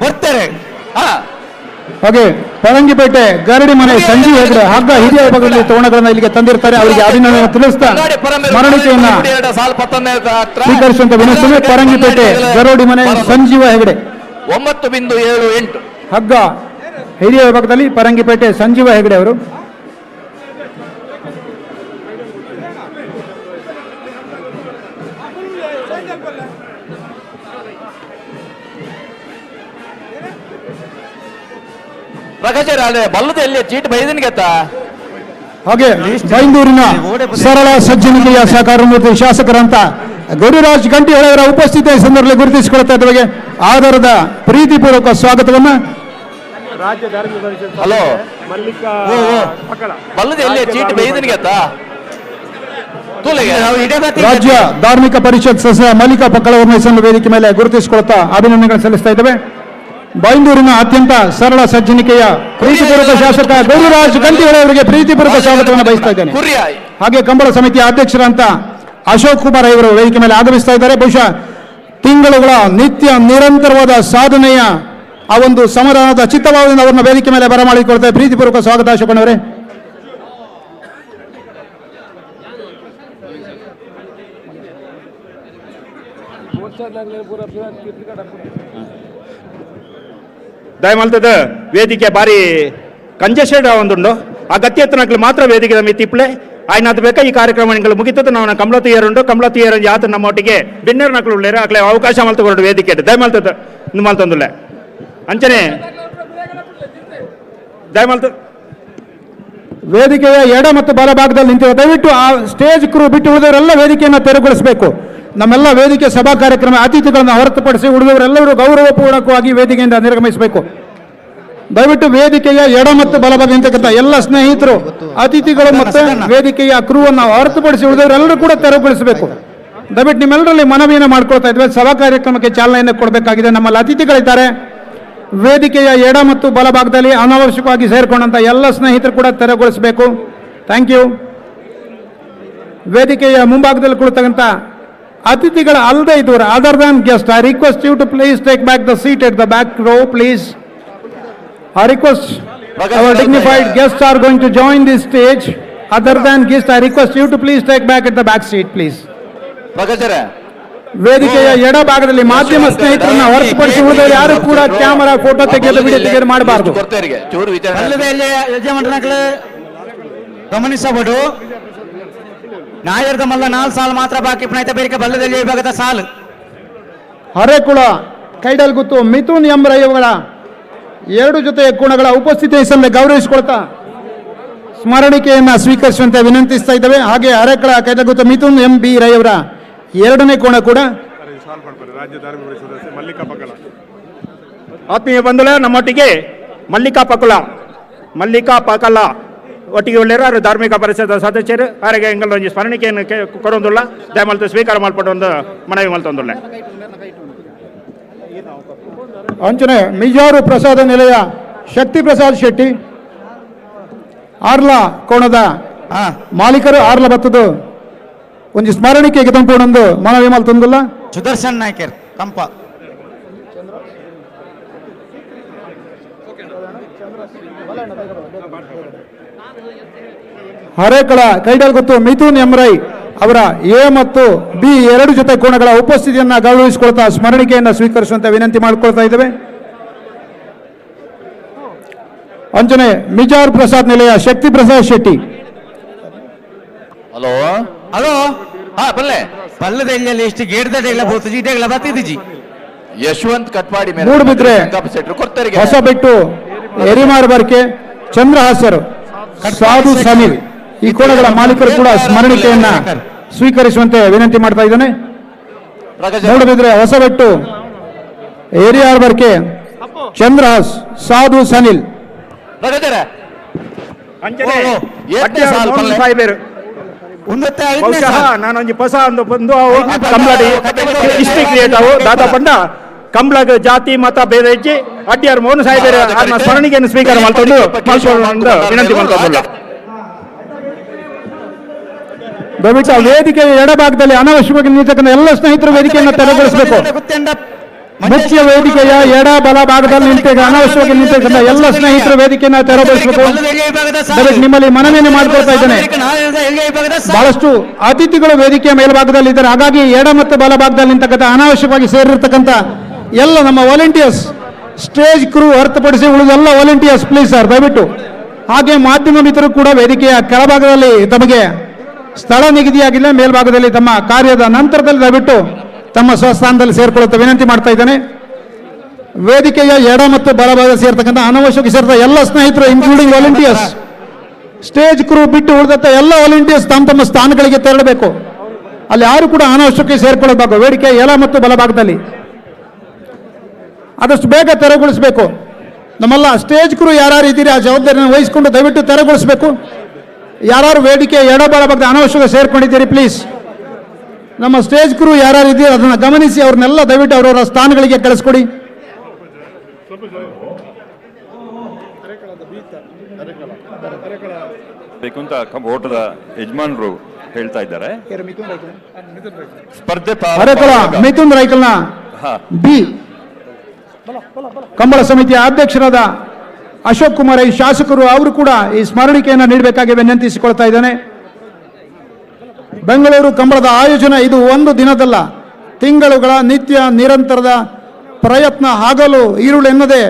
ಬರ್ತಾರೆ. ಹಾಗೆ ಪರಂಗಿಪೇಟೆ ಗರಡಿ ಮನೆ ಸಂಜೀವ್ ಹೆಗ್ಡೆ ಹಗ್ಗ ಹಿರಿಯ ವಿಭಾಗದಲ್ಲಿ ತೋರಣಗಳನ್ನು ಇಲ್ಲಿಗೆ ತಂದಿರ್ತಾರೆ. ಅವರಿಗೆ ಅಭಿನಂದನೆ ತಿಳಿಸ್ತಾ ಸ್ಮರಣಿಕೆಯನ್ನ ಸ್ವೀಕರಿಸುವಂತ ವಿನಂತಿಸುತ್ತೇನೆ. ಪರಂಗಿಪೇಟೆ ಗರಡಿ ಮನೆ ಸಂಜೀವ ಹೆಗ್ಡೆ 9.78 ಹಗ್ಗ ಹಿರಿಯ ವಿಭಾಗದಲ್ಲಿ ಪರಂಗಿಪೇಟೆ ಸಂಜೀವ ಹೆಗ್ಡೆ ಅವರು ಪ್ರಕಾಶ್ ಅಲ್ಲೇ ಬಲ್ಲದ ಎಲ್ಲಿ ಚೀಟ್ ಬೈದಿನ ಗೊತ್ತ ಹಾಗೆ ಬೈಂದೂರಿನ ಸರಳ ಸಜ್ಜನಿಕೆಯ ಸಹಕಾರ ಮೂರ್ತಿ ಶಾಸಕರಂತ ಗೌರಿರಾಜ್ ಗಂಟಿಹೊಳೆಯವರ ಉಪಸ್ಥಿತಿಯ ಸಂದರ್ಭದಲ್ಲಿ ಗುರುತಿಸಿಕೊಳ್ತಾ ಇದ್ದವರಿಗೆ ಆಧಾರದ ಪ್ರೀತಿಪೂರ್ವಕ ಸ್ವಾಗತವನ್ನ. ಹಲೋ ಬಲ್ಲದ ಎಲ್ಲಿ ಚೀಟ್ ಬೈದಿನ ಗೊತ್ತ ರಾಜ್ಯ ಧಾರ್ಮಿಕ ಪರಿಷತ್ ಸದಸ್ಯ ಮಲ್ಲಿಕಾ ಪಕ್ಕಳವರ ಹೆಸರನ್ನು ವೇದಿಕೆ ಮೇಲೆ ಗುರುತಿಸಿಕೊಳ್ತಾ ಅಭಿನಂದನೆಗಳನ್ನು ಸಲ್ಲಿಸ್ತಾ ಇದ್ದೇವೆ. ಬೈಂದೂರಿನ ಅತ್ಯಂತ ಸರಳ ಸಜ್ಜನಿಕೆಯ ಪ್ರೀತಿಪೂರ್ವಕ ಶಾಸಕ ಗೌರಿರಾಜ್ ಗಂಟಿಹೊಳೆಯವರಿಗೆ ಪ್ರೀತಿಪೂರ್ವಕ ಸ್ವಾಗತವನ್ನು ಬಯಸ್ತಾ ಇದ್ದೇನೆ. ಹಾಗೆ ಕಂಬಳ ಸಮಿತಿಯ ಅಧ್ಯಕ್ಷರಂತ ಅಶೋಕ್ ಕುಮಾರ್ ಇವರು ವೇದಿಕೆ ಮೇಲೆ ಆಗಮಿಸ್ತಾ ಇದ್ದಾರೆ. ಬಹುಶಃ ತಿಂಗಳುಗಳ ನಿತ್ಯ ನಿರಂತರವಾದ ಸಾಧನೆಯ ಆ ಒಂದು ಸಮಾಧಾನದ ಚಿತ್ತಭಾವದಿಂದ ಅವರನ್ನ ವೇದಿಕೆ ಮೇಲೆ ಬರಮಾಡಿಕೊಳ್ತಾರೆ. ಪ್ರೀತಿಪೂರ್ವಕ ಸ್ವಾಗತ ಅಶೋಕನವರೇ. ದಯಮಾಡ್ತದ ವೇದಿಕೆ ಬಾರಿ ಕಂಜೆಸ್ಟೆಡ್ ಒಂದುಂಡು ಅಗತ್ಯ ಎತ್ತನಕ್ಲು ಮಾತ್ರ ವೇದಿಕೆ ಮಿತಿ ಇಪ್ಪಳೆ ఆయన ಬೇಕಾ ಈ ಕಾರ್ಯಕ್ರಮ ಮುಗಿತದ ನಾವು ಕಂಬಳ ತೀಯರುಂಡು ಕಂಬಳ ತೀಯರ ಯಾತ ನಮ್ಮೊಟ್ಟಿಗೆ ಬಿನ್ನರ್ ನಕಲು ಉಳ್ಳೇರ ಅಕ್ಲೆ ಅವಕಾಶ ಮಲ್ತಕೊಂಡು ವೇದಿಕೆ ದಯಮಾಡ್ತದ ಇನ್ನು ಮಲ್ತಂದುಲ್ಲ ಅಂಚನೆ ದಯಮಾಡ್ತ ವೇದಿಕೆಯ ಎಡ ಮತ್ತು ಬಲ ಭಾಗದಲ್ಲಿ ನಿಂತಿರುವ ದಯವಿಟ್ಟು ಆ ಸ್ಟೇಜ್ ಕ್ರೂ ಬಿಟ್ಟು ಉಳಿದವರೆಲ್ಲ ವೇದಿಕೆಯನ್ನು ತೆರವುಗೊಳಿಸಬೇಕು. ನಮ್ಮೆಲ್ಲ ವೇದಿಕೆ ಸಭಾ ಕಾರ್ಯಕ್ರಮ ಅತಿಥಿಗಳನ್ನು ಹೊರತುಪಡಿಸಿ ಉಳಿದವರೆಲ್ಲರೂ ಗೌರವಪೂರ್ವಕವಾಗಿ ವೇದಿಕೆಯಿಂದ ನಿರ್ಗಮಿಸಬೇಕು. ದಯವಿಟ್ಟು ವೇದಿಕೆಯ ಎಡ ಮತ್ತು ಬಲಭಾಗ ನಿಂತಕ್ಕಂಥ ಎಲ್ಲ ಸ್ನೇಹಿತರು ಅತಿಥಿಗಳು ಮತ್ತು ವೇದಿಕೆಯ ಕ್ರೂ ಅನ್ನು ಹೊರತುಪಡಿಸಿ ಉಳಿದವರೆಲ್ಲರೂ ಕೂಡ ತೆರವುಗೊಳಿಸಬೇಕು. ದಯವಿಟ್ಟು ನಿಮ್ಮೆಲ್ಲರಲ್ಲಿ ಮನವಿಯನ್ನು ಮಾಡ್ಕೊಳ್ತಾ ಇದ್ವಿ. ಸಭಾ ಕಾರ್ಯಕ್ರಮಕ್ಕೆ ಚಾಲನೆಯನ್ನು ಕೊಡಬೇಕಾಗಿದೆ. ನಮ್ಮಲ್ಲಿ ಅತಿಥಿಗಳಿದ್ದಾರೆ. ವೇದಿಕೆಯ ಎಡ ಮತ್ತು ಬಲಭಾಗದಲ್ಲಿ ಅನಾವಶ್ಯಕವಾಗಿ ಸೇರಿಕೊಂಡಂತ ಎಲ್ಲ ಸ್ನೇಹಿತರು ಕೂಡ ತೆರವುಗೊಳಿಸಬೇಕು. Thank you. ವೇದಿಕೆಯ ಮುಂಭಾಗದಲ್ಲಿ ಕುಳಿತಕ್ಕಂಥ ಅತಿಥಿಗಳ ಅಲ್ಲದೆ ಇದ್ದವರು other than guest, I request you to please take back the seat at the back row please. I request our dignified guests are going to join this stage. Other than guests, I request you to please take back at the back seat, please. ವೇದಿಕೆಯ ಎಡ ಭಾಗದಲ್ಲಿ ಮಾಧ್ಯಮ ಸ್ನೇಹಿತರನ್ನ ಹೊರತುಪಡಿಸಿ ಉಳಿದವರು ಯಾರು ಕೂಡ camera photo ತೆಗೆದು video ತೆಗೆದು ಮಾಡಬಾರದು. ಯಜಮಾನರು ಗಮನಿಸಬಹುದು. ನಾಯರದ ಮಲ್ಲ 4 ಸಾಲು ಮಾತ್ರ ಬಾಕಿ ಪ್ರಯತ್ನ ಬೇರೆ ಬಲ್ಲದಲ್ಲಿ ವಿಭಾಗದ ಸಾಲು ಹರೇಕುಳ ಕೈಡಲ್ಗುತ್ತು ಮಿಥುನ್ ಎಂ ರೈಯವರ 2 ಜೊತೆಯ ಕೋಣಗಳ ಉಪಸ್ಥಿತಿಯನ್ನು ಗೌರವಿಸಿಕೊಳ್ತಾ ಸ್ಮರಣಿಕೆಯನ್ನ ಸ್ವೀಕರಿಸುವಂತೆ ವಿನಂತಿಸ್ತಾ ಇದ್ದೇವೆ. ಹಾಗೆ ಹರೇಕಳ ಕೈಡಲ್ಗುತ್ತು ಮಿಥುನ್ ಎಂ ಬಿ ರೈಯವರ 2ನೇ ಕೋಣ ಕೂಡ ಆತ್ಮೀಯ ಬಂಧುಗಳೇ, ನಮ್ಮೊಟ್ಟಿಗೆ ಮಲ್ಲಿಕಾ ಪಕಲ ಒಟ್ಟಿಗೆ ಒಳ್ಳೆಯರು ಧಾರ್ಮಿಕ ಪರಿಷತ್ ಸದಸ್ಯರು ಅವರಿಗೆ ಎಂಗಲ್ ಒಂದು ಸ್ಮರಣಿಕೆಯನ್ನು ಕೊಡೋದಿಲ್ಲ. ದಯಮಾಡ್ತು ಸ್ವೀಕಾರ ಮಾಡ್ಕೊಂಡು ಒಂದು ಮನವಿ ಮಾಡ್ತೊಂದಿಲ್ಲ. ಅಂಚನೆ ಮಿಜಾರು ಪ್ರಸಾದ ನಿಲಯ ಶಕ್ತಿ ಪ್ರಸಾದ್ ಶೆಟ್ಟಿ ಆರ್ಲ ಕೋಣದ ಮಾಲೀಕರು ಆರ್ಲ ಬತ್ತದು ಒಂದು ಸ್ಮರಣಿಕೆಗೆ ತಂಪುಣೊಂದು ಮನವಿ ಮಲ್ತೊಂದಿಲ್ಲ. ಸುದರ್ಶನ್ ನಾಯ್ಕರ್ ಕಂಪ ಹರೇಕಳ ಕೈಡಲ್ಗುತ್ತು ಮಿಥುನ್ ಎಂ ರೈ ಅವರ ಎ ಮತ್ತು ಬಿ 2 ಜೊತೆ ಕೋಣಗಳ ಉಪಸ್ಥಿತಿಯನ್ನ ಗೌರವಿಸಿಕೊಳ್ತಾ ಸ್ಮರಣಿಕೆಯನ್ನು ಸ್ವೀಕರಿಸುವಂತೆ ವಿನಂತಿ ಮಾಡಿಕೊಳ್ತಾ ಇದ್ದೇವೆ. ಅಂಜನೆ ಮಿಜಾರ್ ಪ್ರಸಾದ್ ನಿಲಯ ಶಕ್ತಿ ಪ್ರಸಾದ್ ಶೆಟ್ಟಿ. ಹಲೋ ಹಲೋ ಬಲ್ಲೆ ಬಲ್ಲದ ಎಲ್ಲಿ ಎಷ್ಟು ಗೇಡ್ದಲ್ಲ ಬೋದು ಜೀಟೆಗಳ ಬತ್ತಿದ್ದಿ ಯಶವಂತ್ ಕಟ್ಪಾಡಿ ಮೂಡುಬಿದ್ರೆ ಹೊಸಬೆಟ್ಟು ಎರಿಮಾರು ಬರ್ಕೆ ಚಂದ್ರಹಾಸರು ಸಾಧು ಸಮೀರ್ ಈ ಕೋಣಗಳ ಮಾಲೀಕರು ಕೂಡ ಸ್ಮರಣಿಕೆಯನ್ನ ಸ್ವೀಕರಿಸುವಂತೆ ವಿನಂತಿ ಮಾಡ್ತಾ ಇದ್ದಾನೆ. ಮೂಡುಬಿದ್ರೆ ಹೊಸಬೆಟ್ಟು ಏರಿಯಾರ್ ಬರ್ಕೆ ಚಂದ್ರಹಾಸ್ ಸಾಧು ಸನಿಲ್ ನಾನೊಂದು ಹೊಸ ಒಂದು ಬಂದು ಕಂಬ್ಲಾಡಿ ಹಿಸ್ಟ್ರಿ ಕ್ರಿಯೇಟ್ ಅವು ದಾದಾ ಪಂಡ ಕಂಬ್ಲಾಗ ಜಾತಿ ಮತ ಭೇದ ಇಚ್ಚಿ ಅಡ್ಡಿಯಾರು ಮೌನ ಸಾಹಿಬೇರೆ ಸ್ಮರಣಿಕೆಯನ್ನು ಸ್ವೀಕಾರ ಮಾಡ್ಕೊಂಡು ವಿನಂತಿ ಮಾಡ್ಕೊಂಡು ದಯವಿಟ್ಟು ವೇದಿಕೆಯ ಎಡಭಾಗದಲ್ಲಿ ಅನಾವಶ್ಯಕವಾಗಿ ನಿಂತಕ್ಕಂಥ ಎಲ್ಲ ಸ್ನೇಹಿತರು ವೇದಿಕೆಯನ್ನು ತೆರವುಗೊಳಿಸಬೇಕು. ಮುಖ್ಯ ವೇದಿಕೆಯ ಎಡ ಬಲ ಭಾಗದಲ್ಲಿ ಅನಾವಶ್ಯವಾಗಿ ನಿಂತಕ್ಕಂಥ ಎಲ್ಲ ಸ್ನೇಹಿತರು ವೇದಿಕೆಯನ್ನು ತೆರವುಗೊಳಿಸಬೇಕು. ದಯವಿಟ್ಟು ನಿಮ್ಮಲ್ಲಿ ಮನವಿಯನ್ನು ಮಾಡಿಕೊಳ್ತಾ ಇದ್ದೇನೆ. ಬಹಳಷ್ಟು ಅತಿಥಿಗಳು ವೇದಿಕೆಯ ಮೇಲ್ಭಾಗದಲ್ಲಿ ಇದ್ದಾರೆ. ಹಾಗಾಗಿ ಎಡ ಮತ್ತು ಬಲ ಭಾಗದಲ್ಲಿ ನಿಂತಕ್ಕಂಥ ಅನಾವಶ್ಯಕವಾಗಿ ಸೇರಿರ್ತಕ್ಕಂಥ ಎಲ್ಲ ನಮ್ಮ ವಾಲಂಟಿಯರ್ಸ್ ಸ್ಟೇಜ್ ಕ್ರೂ ಹೊರತುಪಡಿಸಿ ಉಳಿದೆಲ್ಲ ವಾಲಂಟಿಯರ್ಸ್ ಪ್ಲೀಸ್ ಸರ್ ದಯವಿಟ್ಟು. ಹಾಗೆ ಮಾಧ್ಯಮ ಮಿತ್ರರು ಕೂಡ ವೇದಿಕೆಯ ಕೆಳಭಾಗದಲ್ಲಿ ತಮಗೆ ಸ್ಥಳ ನಿಗದಿಯಾಗಿಲ್ಲ, ಮೇಲ್ಭಾಗದಲ್ಲಿ ತಮ್ಮ ಕಾರ್ಯದ ನಂತರದಲ್ಲಿ ದಯವಿಟ್ಟು ತಮ್ಮ ಸ್ವಸ್ಥಾನದಲ್ಲಿ ಸೇರ್ಕೊಳ್ಳುತ್ತೆ ವಿನಂತಿ ಮಾಡ್ತಾ ಇದ್ದೇನೆ. ವೇದಿಕೆಯ ಎಡ ಮತ್ತು ಬಲಭಾಗ ಸೇರ್ತಕ್ಕಂಥ ಅನವಶ್ಯಕ ಸೇರಿದ ಎಲ್ಲ ಸ್ನೇಹಿತರು ಇನ್ಕ್ಲೂಡಿಂಗ್ ವಾಲಂಟಿಯರ್ಸ್, ಸ್ಟೇಜ್ ಕ್ರೂ ಬಿಟ್ಟು ಉಳಿದಂತ ಎಲ್ಲ ವಾಲಂಟಿಯರ್ಸ್ ತಮ್ಮ ತಮ್ಮ ಸ್ಥಾನಗಳಿಗೆ ತೆರಳಬೇಕು. ಅಲ್ಲಿ ಯಾರು ಕೂಡ ಅನವಶ್ಯಕ ಸೇರ್ಕೊಳ್ಳಬೇಕು. ವೇದಿಕೆಯ ಎಡ ಮತ್ತು ಬಲಭಾಗದಲ್ಲಿ ಆದಷ್ಟು ಬೇಗ ತೆರವುಗೊಳಿಸಬೇಕು. ನಮ್ಮೆಲ್ಲ ಸ್ಟೇಜ್ ಕ್ರೂ ಯಾರು ಇದ್ದೀರಿ ಆ ಜವಾಬ್ದಾರಿಯನ್ನು ವಹಿಸಿಕೊಂಡು ದಯವಿಟ್ಟು ತೆರವುಗೊಳಿಸಬೇಕು. ಯಾರು ವೇದಿಕೆ ಎಡ ಬಲಭಾಗದ ಅನವಶ್ಯಕ ಸೇರ್ಕೊಂಡಿದ್ದೀರಿ ಪ್ಲೀಸ್, ನಮ್ಮ ಸ್ಟೇಜ್ ಕ್ರೂ ಯಾರು ಇದ್ದೀರಿ ಅದನ್ನು ಗಮನಿಸಿ ಅವ್ರನ್ನೆಲ್ಲ ದಯವಿಟ್ಟು ಅವರವರ ಸ್ಥಾನಗಳಿಗೆ ಕಳಿಸ್ಕೊಡಿ. ಬೇಕು ಅಂತ ಓಟದ ಯಜಮಾನರು ಹೇಳ್ತಾ ಇದ್ದಾರೆ. ಸ್ಪರ್ಧೆ ಮಿಥುನ್ ರೈಕಲ್ನ ಬಿ ಕಂಬಳ ಸಮಿತಿಯ ಅಧ್ಯಕ್ಷರಾದ ಅಶೋಕ್ ಕುಮಾರ್ ಈ ಶಾಸಕರು ಅವರು ಕೂಡ ಈ ಸ್ಮರಣಿಕೆಯನ್ನು ನೀಡಬೇಕಾಗಿ ವಿನಂತಿಸಿಕೊಳ್ತಾ ಇದ್ದಾನೆ. ಬೆಂಗಳೂರು ಕಂಬಳದ ಆಯೋಜನೆ ಇದು ಒಂದು ದಿನದಲ್ಲ, ತಿಂಗಳುಗಳ ನಿತ್ಯ ನಿರಂತರದ ಪ್ರಯತ್ನ. ಹಗಲು ಈರುಳು ಎನ್ನದೆ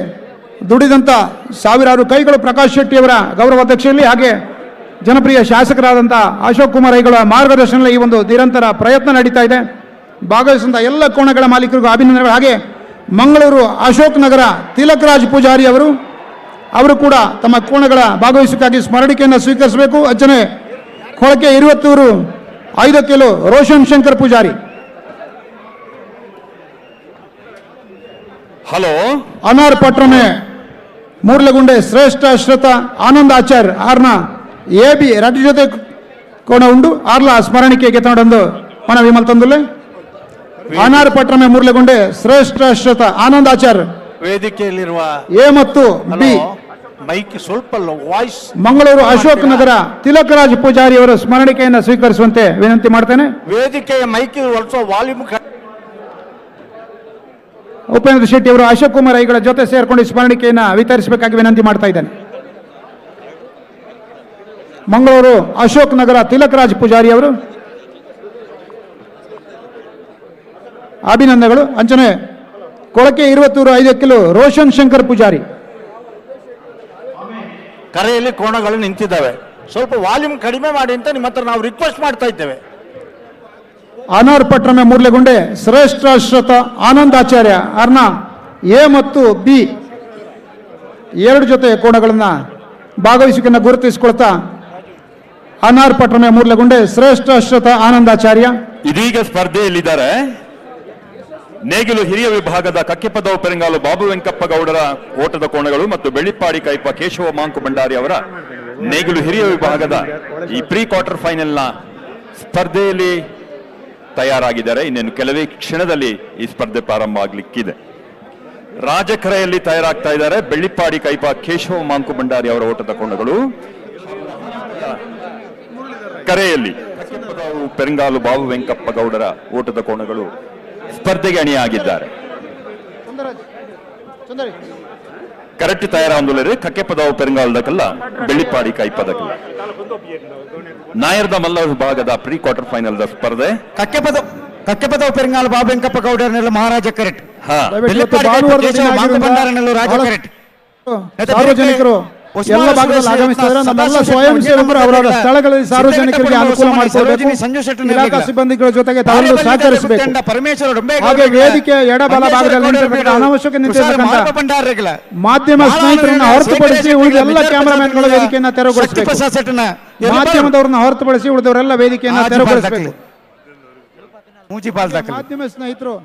ದುಡಿದಂಥ ಸಾವಿರಾರು ಕೈಗಳು ಪ್ರಕಾಶ್ ಶೆಟ್ಟಿಯವರ ಗೌರವಾಧ್ಯಕ್ಷೆಯಲ್ಲಿ ಹಾಗೆ ಜನಪ್ರಿಯ ಶಾಸಕರಾದಂಥ ಅಶೋಕ್ ಕುಮಾರ್ ಐಗಳ ಮಾರ್ಗದರ್ಶನದಲ್ಲಿ ಈ ಒಂದು ನಿರಂತರ ಪ್ರಯತ್ನ ನಡೀತಾ ಇದೆ. ಭಾಗವಹಿಸಿದ ಎಲ್ಲ ಕೋಣಗಳ ಮಾಲೀಕರಿಗೂ ಅಭಿನಂದನೆಗಳು. ಹಾಗೆ ಮಂಗಳೂರು ಅಶೋಕ್ ನಗರ ತಿಲಕ್ ರಾಜ್ ಪೂಜಾರಿ ಅವರು ಕೂಡ ತಮ್ಮ ಕೋಣಗಳ ಭಾಗವಹಿಸಕ್ಕಾಗಿ ಸ್ಮರಣಿಕೆಯನ್ನು ಸ್ವೀಕರಿಸಬೇಕು. ಅಚ್ಚನೆ ಕೊಳಕೆ 5 ಕಿಲೋ ರೋಷನ್ ಶಂಕರ್ ಪೂಜಾರಿ. ಹಲೋ ಅನಾರ್ ಪಟ್ರಮೆ ಮೂರ್ಲಗುಂಡೆ ಶ್ರೇಷ್ಠ ಶ್ರತ ಆನಂದ್ ಆಚಾರ್ ಆರ್ನ ಎಬಿ ರಡ್ಡಿ ಜೊತೆ ಕೋಣ ಉಂಡು ಆರ್ಲ ಸ್ಮರಣಿಕೆಗೆ ತಂಡೊಂದು ಮನ ವಿಮಲ್ ತಂದುಲೆ. ಅನಾರ್ ಪಟ್ರಮೆ ಮೂರ್ಲಗುಂಡೆ ಶ್ರೇಷ್ಠ ಶ್ರತ ಆನಂದ್ ಆಚಾರ್ ವೇದಿಕೆಯಲ್ಲಿರುವ ಎ ಮತ್ತು ಬಿ ಮೈಕ್ ಸ್ವಲ್ಪ ವಾಯ್ಸ್. ಮಂಗಳೂರು ಅಶೋಕ್ ನಗರ ತಿಲಕ್ ರಾಜ್ ಪೂಜಾರಿ ಅವರು ಸ್ಮರಣಿಕೆಯನ್ನು ಸ್ವೀಕರಿಸುವಂತೆ ವಿನಂತಿ ಮಾಡ್ತೇನೆ. ವೇದಿಕೆಯ ಮೈಕ್ ಸ್ವಲ್ಪ ವಾಲ್ಯೂಮ್. ಉಪೇಂದ್ರ ಶೆಟ್ಟಿ ಅವರು ಅಶೋಕ್ ಕುಮಾರ್ ಐಗಳ ಜೊತೆ ಸೇರ್ಕೊಂಡು ಸ್ಮರಣಿಕೆಯನ್ನು ವಿತರಿಸಬೇಕಾಗಿ ವಿನಂತಿ ಮಾಡ್ತಾ ಇದ್ದೇನೆ. ಮಂಗಳೂರು ಅಶೋಕ್ ನಗರ ತಿಲಕ್ ರಾಜ್ ಪೂಜಾರಿ ಅವರು ಅಭಿನಂದನೆಗಳು. ಅಂಚನೆ ಕೊಳಕೆ 5 ಕಿಲೋ ರೋಷನ್ ಶಂಕರ್ ಪೂಜಾರಿ. ಕರೆಯಲ್ಲಿ ಕೋಣಗಳು ನಿಂತಿದ್ದಾವೆ, ಸ್ವಲ್ಪ ವಾಲ್ಯೂಮ್ ಕಡಿಮೆ ಮಾಡಿ ಅಂತ ನಿಮ್ಮ ಹತ್ರ ನಾವು ರಿಕ್ವೆಸ್ಟ್ ಮಾಡ್ತಾ ಇದ್ದೇವೆ. ಅನಾರ್ ಪಟ್ರಮೆ ಮೂರ್ಲೆಗುಂಡೆ ಶ್ರೇಷ್ಠ ಶ್ರತ ಆನಂದ್ ಆಚಾರ್ಯ ಅರ್ನ ಎ ಮತ್ತು ಬಿ 2 ಜೊತೆ ಕೋಣಗಳನ್ನು ಭಾಗವಹಿಸುವಿಕೆಯನ್ನು ಗುರುತಿಸಿಕೊಳ್ತಾ ಅನಾರ್ ಪಟ್ರಮೆ ಮೂರ್ಲೆಗುಂಡೆ ಶ್ರೇಷ್ಠ ಶ್ರತ ಆನಂದಾಚಾರ್ಯ ಇದೀಗ ಸ್ಪರ್ಧೆಯಲ್ಲಿದ್ದಾರೆ. ನೇಗಿಲು ಹಿರಿಯ ವಿಭಾಗದ ಕಕ್ಕೆಪದವು ಪೆರಂಗಾಲು ಬಾಬು ವೆಂಕಪ್ಪ ಗೌಡರ ಓಟದ ಕೋಣಗಳು ಮತ್ತು ಬೆಳ್ಳಿಪ್ಪಾಡಿ ಕೈಪ ಕೇಶವ ಮಾಂಕು ಭಂಡಾರಿ ಅವರ ನೇಗಿಲು ಹಿರಿಯ ವಿಭಾಗದ ಈ ಪ್ರೀ ಕ್ವಾರ್ಟರ್ ಫೈನಲ್ನ ಸ್ಪರ್ಧೆಯಲ್ಲಿ ತಯಾರಾಗಿದ್ದಾರೆ. ಇನ್ನೇನು ಕೆಲವೇ ಕ್ಷಣದಲ್ಲಿ ಈ ಸ್ಪರ್ಧೆ ಪ್ರಾರಂಭ ಆಗಲಿಕ್ಕಿದೆ. ರಾಜಕರೆಯಲ್ಲಿ ತಯಾರಾಗ್ತಾ ಇದ್ದಾರೆ ಬೆಳ್ಳಿಪ್ಪಾಡಿ ಕೈಪ ಕೇಶವ ಮಾಂಕು ಭಂಡಾರಿ ಅವರ ಓಟದ ಕೋಣಗಳು. ಕರೆಯಲ್ಲಿ ಪೆರಂಗಾಲು ಬಾಬು ವೆಂಕಪ್ಪ ಗೌಡರ ಓಟದ ಕೋಣಗಳು ಸ್ಪರ್ಧೆಗೆ ಅಣಿಯಾಗಿದ್ದಾರೆ. ಕರೆಕ್ಟ್ ತಯಾರಾಂದೋಲರು ಕಕ್ಕೆಪದವು ಪೆರಂಗಾಲದಕ್ಕಲ್ಲ ಬೆಳ್ಳಿಪ್ಪಾಡಿ ಕೈಪದಕ್ಕಲ್ಲ. ನಾಯರ್ದ ಮಲ್ಲ ವಿಭಾಗದ ಪ್ರೀ ಕ್ವಾರ್ಟರ್ ಫೈನಲ್ ಸ್ಪರ್ಧೆ ಕಕ್ಕೆಪದವು ಪೆರಂಗಾಲು ಬಾಬು ವೆಂಕಪ್ಪ ಗೌಡರನ್ನೆಲ್ಲ ಮಹಾರಾಜ ಕರೆಕ್ಟ್. ಸಾರ್ವಜನಿಕರು ಎಲ್ಲ ಭಾಗದಲ್ಲಿ ಆಗಮಿಸಿದ್ದಾರೆ. ನಮ್ಮೆಲ್ಲ ಸ್ವಯಂ ಸೇವಕರು ಅವರವರ ಸ್ಥಳಗಳಲ್ಲಿ ಸಾರ್ವಜನಿಕರಿಗೆ ಅನುಕೂಲ ಮಾಡಿಕೊಡಬೇಕು. ಇಲಾಖಾ ಸಿಬ್ಬಂದಿಗಳ ಜೊತೆಗೆ ತಾವೆಲ್ಲರೂ ಸಹಕರಿಸಬೇಕು. ಹಾಗೆ ವೇದಿಕೆಯ ಎಡಬಲ ಭಾಗದಲ್ಲಿ ನಿಂತಿರತಕ್ಕಂಥ ಅನಾವಶ್ಯಕ ನಿಂತಿರತಕ್ಕಂಥ ಮಾಧ್ಯಮ ಸ್ನೇಹಿತರನ್ನ ಹೊರತುಪಡಿಸಿ ಉಳಿದ ಎಲ್ಲ ಕ್ಯಾಮರಾಮನ್ಗಳು ವೇದಿಕೆಯನ್ನು ತೆರವುಗೊಳಿಸಬೇಕು. ಮಾಧ್ಯಮದವರನ್ನ ಹೊರತುಪಡಿಸಿ ಉಳಿದವರೆಲ್ಲ ವೇದಿಕೆಯನ್ನು ತೆರವುಗೊಳಿಸಬೇಕು. ಮಾಧ್ಯಮ ಸ್ನೇಹಿತರು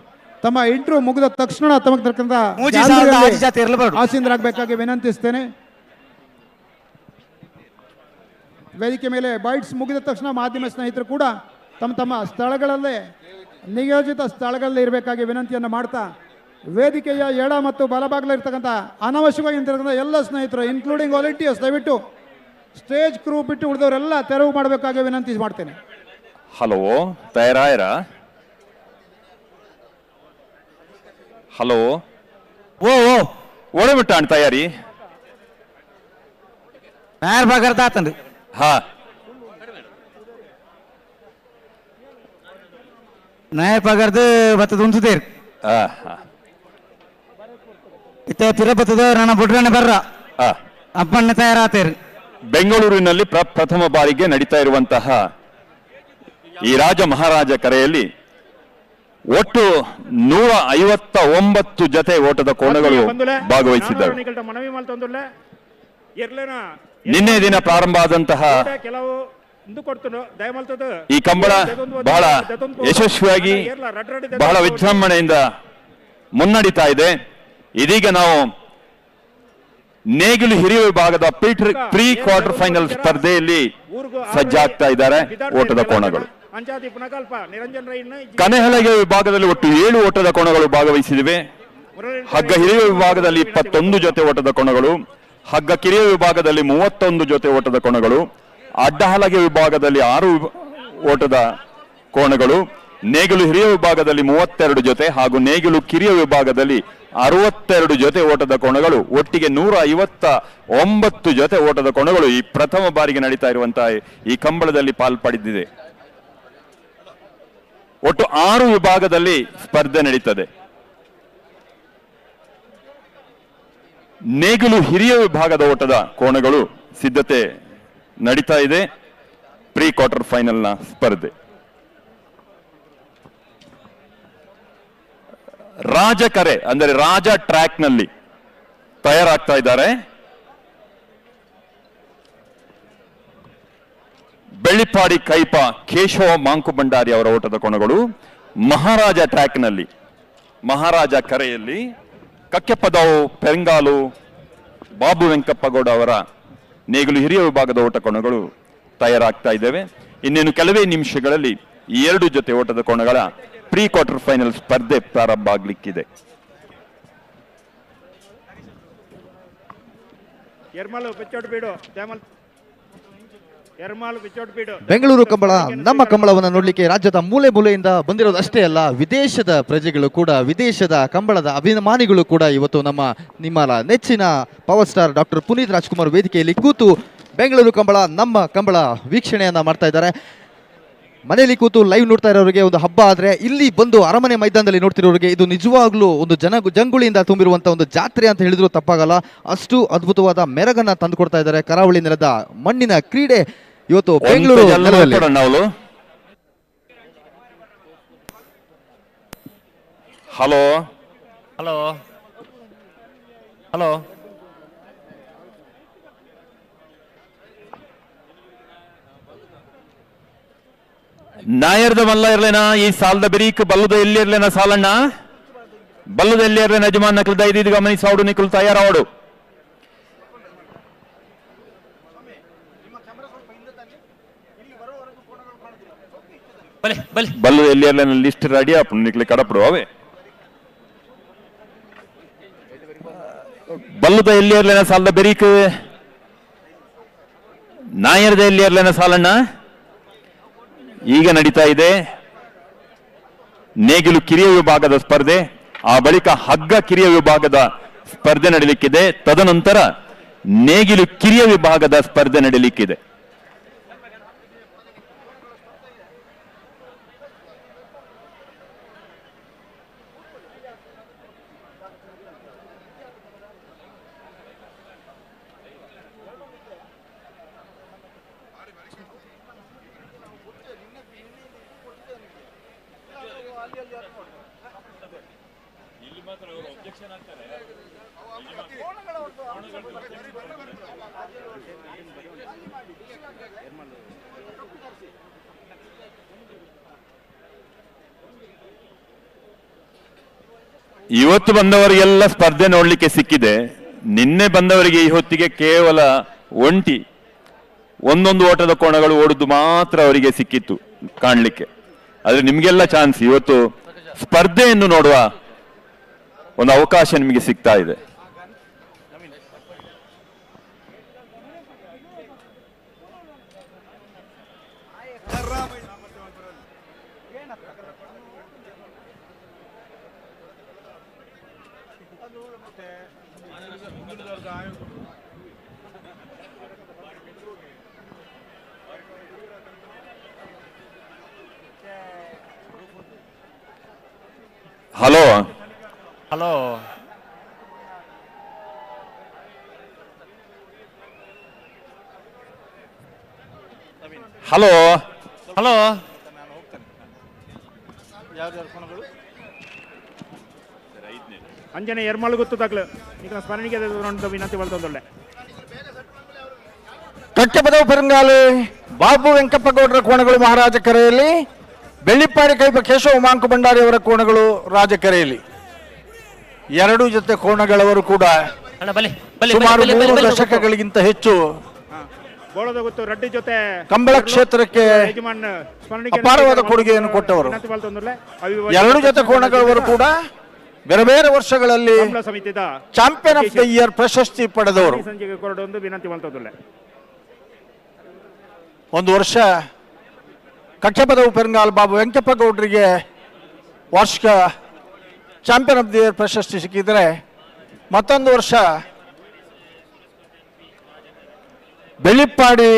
ತಮ್ಮ ಇಂಟರ್ವ್ಯೂ ಮುಗಿದ ತಕ್ಷಣ ತಮಗಿರ್ತಕ್ಕಂಥ ಆಸೀನರಾಗಬೇಕಾಗಿ ವಿನಂತಿಸ್ತೇನೆ. ವೇದಿಕೆ ಮೇಲೆ ಬೈಟ್ಸ್ ಮುಗಿದ ತಕ್ಷಣ ಮಾಧ್ಯಮ ಸ್ನೇಹಿತರು ಕೂಡ ತಮ್ಮ ತಮ್ಮ ಸ್ಥಳಗಳಲ್ಲೇ ನಿಯೋಜಿತ ಸ್ಥಳಗಳಲ್ಲಿ ಇರಬೇಕಾಗಿ ವಿನಂತಿಯನ್ನು ಮಾಡ್ತಾ ವೇದಿಕೆಯ ಎಡ ಮತ್ತು ಬಲಭಾಗದಲ್ಲಿರ್ತಕ್ಕಂಥ ಅನಾವಶ್ಯಕವಾಗಿ ನಿಂತಿರ್ತಕ್ಕಂಥ ಎಲ್ಲ ಸ್ನೇಹಿತರು ಇನ್ಕ್ಲೂಡಿಂಗ್ ವಾಲಂಟಿಯರ್ಸ್ ದಯವಿಟ್ಟು ಸ್ಟೇಜ್ ಕ್ರೂ ಬಿಟ್ಟು ಉಳಿದವರೆಲ್ಲ ತೆರವು ಮಾಡಬೇಕಾಗಿ ವಿನಂತಿ ಮಾಡ್ತೇನೆ. ಹಲೋ ತಯಾರಾಯರ? ಹಲೋ ಓಡಬಿಟ್ಟಾಣ ತಯಾರಿ ಭಾಗರ್ತಾತನ್ರಿ. ಹಾ ನಾಯರ್ ಪಗರ್ದು ಬತ್ತದ ಉಂಟುದೇರಿ ಇತ್ತೆ ಪಿರ ಬತ್ತದ ನನ್ನ ಬುಡ್ರನ್ನ ಬರ್ರ ಅಪ್ಪಣ್ಣ ತಯಾರಾತೇರಿ. ಬೆಂಗಳೂರಿನಲ್ಲಿ ಪ್ರಥಮ ಬಾರಿಗೆ ನಡೀತಾ ಇರುವಂತಹ ಈ ರಾಜ ಮಹಾರಾಜ ಕರೆಯಲ್ಲಿ ಒಟ್ಟು 159 ಜೊತೆ ಓಟದ ಕೋಣಗಳು ಭಾಗವಹಿಸಿದ್ದವು. ಮನವಿ ಮಾಡ್ತಂದುಲ್ಲ ಇರ್ಲೇನ ನಿನ್ನೆ ದಿನ ಪ್ರಾರಂಭ ಆದಂತಹ ಕೆಲವು ದಯಮಲ್ತದ ಈ ಕಂಬಳ ಬಹಳ ಯಶಸ್ವಿಯಾಗಿ ಬಹಳ ವಿಜೃಂಭಣೆಯಿಂದ ಮುನ್ನಡೀತಾ ಇದೆ. ಇದೀಗ ನಾವು ನೇಗಿಲು ಹಿರಿಯ ವಿಭಾಗದ ಪ್ರೀ ಕ್ವಾರ್ಟರ್ ಫೈನಲ್ ಸ್ಪರ್ಧೆಯಲ್ಲಿ ಸಜ್ಜಾಗ್ತಾ ಇದ್ದಾರೆ ಓಟದ ಕೋಣಗಳು. ಕನೆಹಲಗೆ ವಿಭಾಗದಲ್ಲಿ ಒಟ್ಟು 7 ಓಟದ ಕೋಣಗಳು ಭಾಗವಹಿಸಿವೆ. ಹಗ್ಗ ಹಿರಿಯ ವಿಭಾಗದಲ್ಲಿ 21 ಜೊತೆ ಓಟದ ಕೋಣಗಳು, ಹಗ್ಗ ಕಿರಿಯ ವಿಭಾಗದಲ್ಲಿ 31 ಜೊತೆ ಓಟದ ಕೋಣಗಳು, ಅಡ್ಡಹಲಗೆ ವಿಭಾಗದಲ್ಲಿ 6 ಓಟದ ಕೋಣಗಳು, ನೇಗಿಲು ಹಿರಿಯ ವಿಭಾಗದಲ್ಲಿ 32 ಜೊತೆ ಹಾಗೂ ನೇಗಿಲು ಕಿರಿಯ ವಿಭಾಗದಲ್ಲಿ 62 ಜೊತೆ ಓಟದ ಕೋಣಗಳು, ಒಟ್ಟಿಗೆ 159 ಜೊತೆ ಓಟದ ಕೋಣಗಳು ಈ ಪ್ರಥಮ ಬಾರಿಗೆ ನಡೀತಾ ಇರುವಂತಹ ಈ ಕಂಬಳದಲ್ಲಿ ಪಾಲ್ಪಡಿದಿದೆ. ಒಟ್ಟು 6 ವಿಭಾಗದಲ್ಲಿ ಸ್ಪರ್ಧೆ ನಡೀತದೆ. ನೇಗಿಲು ಹಿರಿಯ ವಿಭಾಗದ ಓಟದ ಕೋಣಗಳು ಸಿದ್ಧತೆ ನಡೀತಾ ಇದೆ. ಪ್ರೀ ಕ್ವಾರ್ಟರ್ ಫೈನಲ್ನ ಸ್ಪರ್ಧೆ. ರಾಜಕರೆ ಅಂದರೆ ರಾಜ ಟ್ರ್ಯಾಕ್ ನಲ್ಲಿ ತಯಾರಾಗ್ತಾ ಇದ್ದಾರೆ. ಬೆಳ್ಳಿಪಾಡಿ ಕೈಪ ಕೇಶವ ಮಾಂಕು ಭಂಡಾರಿ ಅವರ ಓಟದ ಕೋಣಗಳು ಮಹಾರಾಜ ಟ್ರ್ಯಾಕ್ ನಲ್ಲಿ, ಮಹಾರಾಜ ಕರೆಯಲ್ಲಿ ಕಕ್ಕೆಪ್ಪದಾವು ಪೆರಂಗಾಲು ಬಾಬು ವೆಂಕಪ್ಪಗೌಡ ಅವರ ನೇಗಿಲು ಹಿರಿಯ ವಿಭಾಗದ ಓಟ ಕೋಣಗಳು ತಯಾರಾಗ್ತಾ ಇದ್ದೇವೆ. ಇನ್ನೇನು ಕೆಲವೇ ನಿಮಿಷಗಳಲ್ಲಿ ಈ 2 ಜೊತೆ ಓಟದ ಕೋಣಗಳ ಪ್ರೀ ಕ್ವಾರ್ಟರ್ ಫೈನಲ್ ಸ್ಪರ್ಧೆ ಪ್ರಾರಂಭ ಆಗ್ಲಿಕ್ಕಿದೆ. ಬೆಂಗಳೂರು ಕಂಬಳ ನಮ್ಮ ಕಂಬಳವನ್ನು ನೋಡ್ಲಿಕ್ಕೆ ರಾಜ್ಯದ ಮೂಲೆ ಮೂಲೆಯಿಂದ ಬಂದಿರೋದು ಅಷ್ಟೇ ಅಲ್ಲ, ವಿದೇಶದ ಪ್ರಜೆಗಳು ಕೂಡ, ವಿದೇಶದ ಕಂಬಳದ ಅಭಿಮಾನಿಗಳು ಕೂಡ ಇವತ್ತು ನಿಮ್ಮ ನೆಚ್ಚಿನ power star doctor Puneeth Rajkumar ವೇದಿಕೆಯಲ್ಲಿ ಕೂತು ಬೆಂಗಳೂರು ಕಂಬಳ ನಮ್ಮ ಕಂಬಳ ವೀಕ್ಷಣೆಯನ್ನ ಮಾಡ್ತಾ ಇದ್ದಾರೆ. ಮನೆಯಲ್ಲಿ ಕೂತು ಲೈವ್ ನೋಡ್ತಾ ಇರೋರಿಗೆ ಒಂದು ಹಬ್ಬ ಆದರೆ, ಇಲ್ಲಿ ಬಂದು ಅರಮನೆ ಮೈದಾನದಲ್ಲಿ ನೋಡ್ತಿರೋರಿಗೆ ಇದು ನಿಜವಾಗ್ಲೂ ಒಂದು ಜಂಗುಳಿಯಿಂದ ತುಂಬಿರುವಂಥ ಒಂದು ಜಾತ್ರೆ ಅಂತ ಹೇಳಿದ್ರು ತಪ್ಪಾಗಲ್ಲ. ಅಷ್ಟು ಅದ್ಭುತವಾದ ಮೆರಗನ್ನ ತಂದು ಕೊಡ್ತಾ ಇದ್ದಾರೆ. ಕರಾವಳಿ ನೆಲದ ಮಣ್ಣಿನ ಕ್ರೀಡೆ ಇವತ್ತು ಬೆಂಗಳೂರು ನೆಲದಲ್ಲಿ. ಹಲೋ ಹಲೋ ಹಲೋ ನಾಯರ್ದ ಮಲ್ಲ ಇರ್ಲೇನಾ ಈ ಸಾಲದ ಬೆರೀಕ್ ಬಲ್ಲದ ಎಲ್ಲಿ ಇರ್ಲೇನ ಸಾಲಣ್ಣ ಬಲ್ಲದ ಎಲ್ಲಿ ಇರ್ಲೇನ ಯಜಮಾನ್ ನಕಲ್ದ ಇದೀಗ ಗಮನಿಸಿ ಅವಡು ನಿಕಲ್ ತಯಾರಾವಡು ಬಲ್ಲದ ಎಲ್ಲಿ ಇರ್ಲೇನ ಲಿಸ್ಟ್ ರೆಡಿ ಆಪು ನಿಕ್ಲಿ ಕಡಪಡು ಅವೇ ಬಲ್ಲದ ಎಲ್ಲಿ ಇರ್ಲೇನ ಸಾಲದ ಬೆರೀಕ್ ನಾಯರ್ದ ಎಲ್ಲಿ ಇರ್ಲೇನ ಸಾಲಣ್ಣ ಈಗ ನಡೀತಾ ಇದೆ ನೇಗಿಲು ಕಿರಿಯ ವಿಭಾಗದ ಸ್ಪರ್ಧೆ. ಆ ಬಳಿಕ ಹಗ್ಗ ಕಿರಿಯ ವಿಭಾಗದ ಸ್ಪರ್ಧೆ ನಡೀಲಿಕ್ಕಿದೆ. ತದನಂತರ ನೇಗಿಲು ಕಿರಿಯ ವಿಭಾಗದ ಸ್ಪರ್ಧೆ ನಡೀಲಿಕ್ಕಿದೆ. ಇವತ್ತು ಬಂದವರಿಗೆಲ್ಲ ಸ್ಪರ್ಧೆ ನೋಡ್ಲಿಕ್ಕೆ ಸಿಕ್ಕಿದೆ. ನಿನ್ನೆ ಬಂದವರಿಗೆ ಈ ಹೊತ್ತಿಗೆ ಕೇವಲ ಒಂದೊಂದು ಓಟದ ಕೋಣಗಳು ಓಡುದು ಮಾತ್ರ ಅವರಿಗೆ ಸಿಕ್ಕಿತ್ತು ಕಾಣ್ಲಿಕ್ಕೆ. ಆದ್ರೆ ನಿಮ್ಗೆಲ್ಲ ಚಾನ್ಸ್ ಇವತ್ತು ಸ್ಪರ್ಧೆಯನ್ನು ನೋಡುವ ಒಂದು ಅವಕಾಶ ನಿಮಗೆ ಸಿಗ್ತಾ ಇದೆ. ಹಲೋ ಹಲೋ ಹಲೋ ಹಲೋ ಅಂಜನೆ ಎರ್ಮಳು ಗೊತ್ತು ತಕ್ಲು ಈಗ ಸ್ಮರಣಿಗೆ ವಿನಂತಿ ಬಲ್ತೊಂದುಳ್ಳೆ ಕಕ್ಕೆಪದವು ಪೆರಂಗಾಲು ಬಾಬು ವೆಂಕಪ್ಪಗೌಡರ ಕೋಣಗಳು ಮಹಾರಾಜ ಕೆರೆಯಲ್ಲಿ, ಬೆಳ್ಳಿಪ್ಪಾಡಿ ಕೈಪ ಕೇಶವ ಮಾಂಕು ಭಂಡಾರಿ ಅವರ ಕೋಣಗಳು ರಾಜಕೆರೆಯಲ್ಲಿ. ಎರಡೂ ಜೊತೆ ಕೋಣಗಳವರು ಕೂಡ ಸುಮಾರು 3 ದಶಕಗಳಿಗಿಂತ ಹೆಚ್ಚು ಗೋಳದ ಗೊತ್ತು ರೆಡ್ಡಿ ಜೊತೆ ಕಂಬಳ ಕ್ಷೇತ್ರಕ್ಕೆ ಅಪಾರವಾದ ಕೊಡುಗೆಯನ್ನು ಕೊಟ್ಟವರು. ಎರಡು ಜೊತೆ ಕೋಣಗಳವರು ಕೂಡ ಬೇರೆ ಬೇರೆ ವರ್ಷಗಳಲ್ಲಿ ಚಾಂಪಿಯನ್ ಆಫ್ ದ ಇಯರ್ ಪ್ರಶಸ್ತಿ ಪಡೆದವರು. ಸಂಜೆಗೆ ಕೊರಡೊಂದು ವಿನಂತಿ ಬಲ್ತೊಂದುಳ್ಳೆ. ಒಂದು ವರ್ಷ ಕಕ್ಕೆಪದವು ಪೆರಂಗಾಲ್ ಬಾಬು ವೆಂಕಪ್ಪಗೌಡರಿಗೆ ವಾರ್ಷಿಕ ಚಾಂಪಿಯನ್ ಆಫ್ ದಿ ಇಯರ್ ಪ್ರಶಸ್ತಿ ಸಿಕ್ಕಿದರೆ, ಮತ್ತೊಂದು ವರ್ಷ ಬೆಳ್ಳಿಪ್ಪಾಡಿ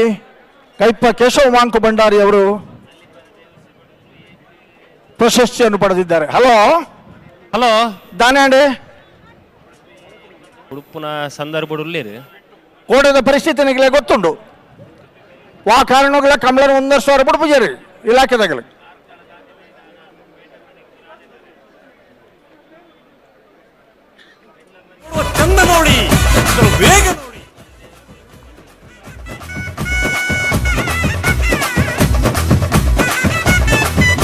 ಕೈಪ ಕೇಶವ ಮಾಂಕು ಭಂಡಾರಿ ಅವರು ಪ್ರಶಸ್ತಿಯನ್ನು ಪಡೆದಿದ್ದಾರೆ. ಹಲೋ ಹಲೋ ದಾನ್ಯಾಂಡೆ ಉಡುಪಿನ ಸಂದರ್ಭಡುಳ್ಳೇರು ಕೋಟದ ಪರಿಸ್ಥಿತಿ ನಿಗಲೇ ಗೊತ್ತುಂಡು. ಆ ಕಾರಣಗಳ ಕಮಲನ 1 ವರ್ಷ ಬಿಡು ಪೂಜಾರಿ ಇಲಾಖೆದಾಗಲಿ ಚಂದ ನೋಡಿ, ವೇಗ ನೋಡಿ.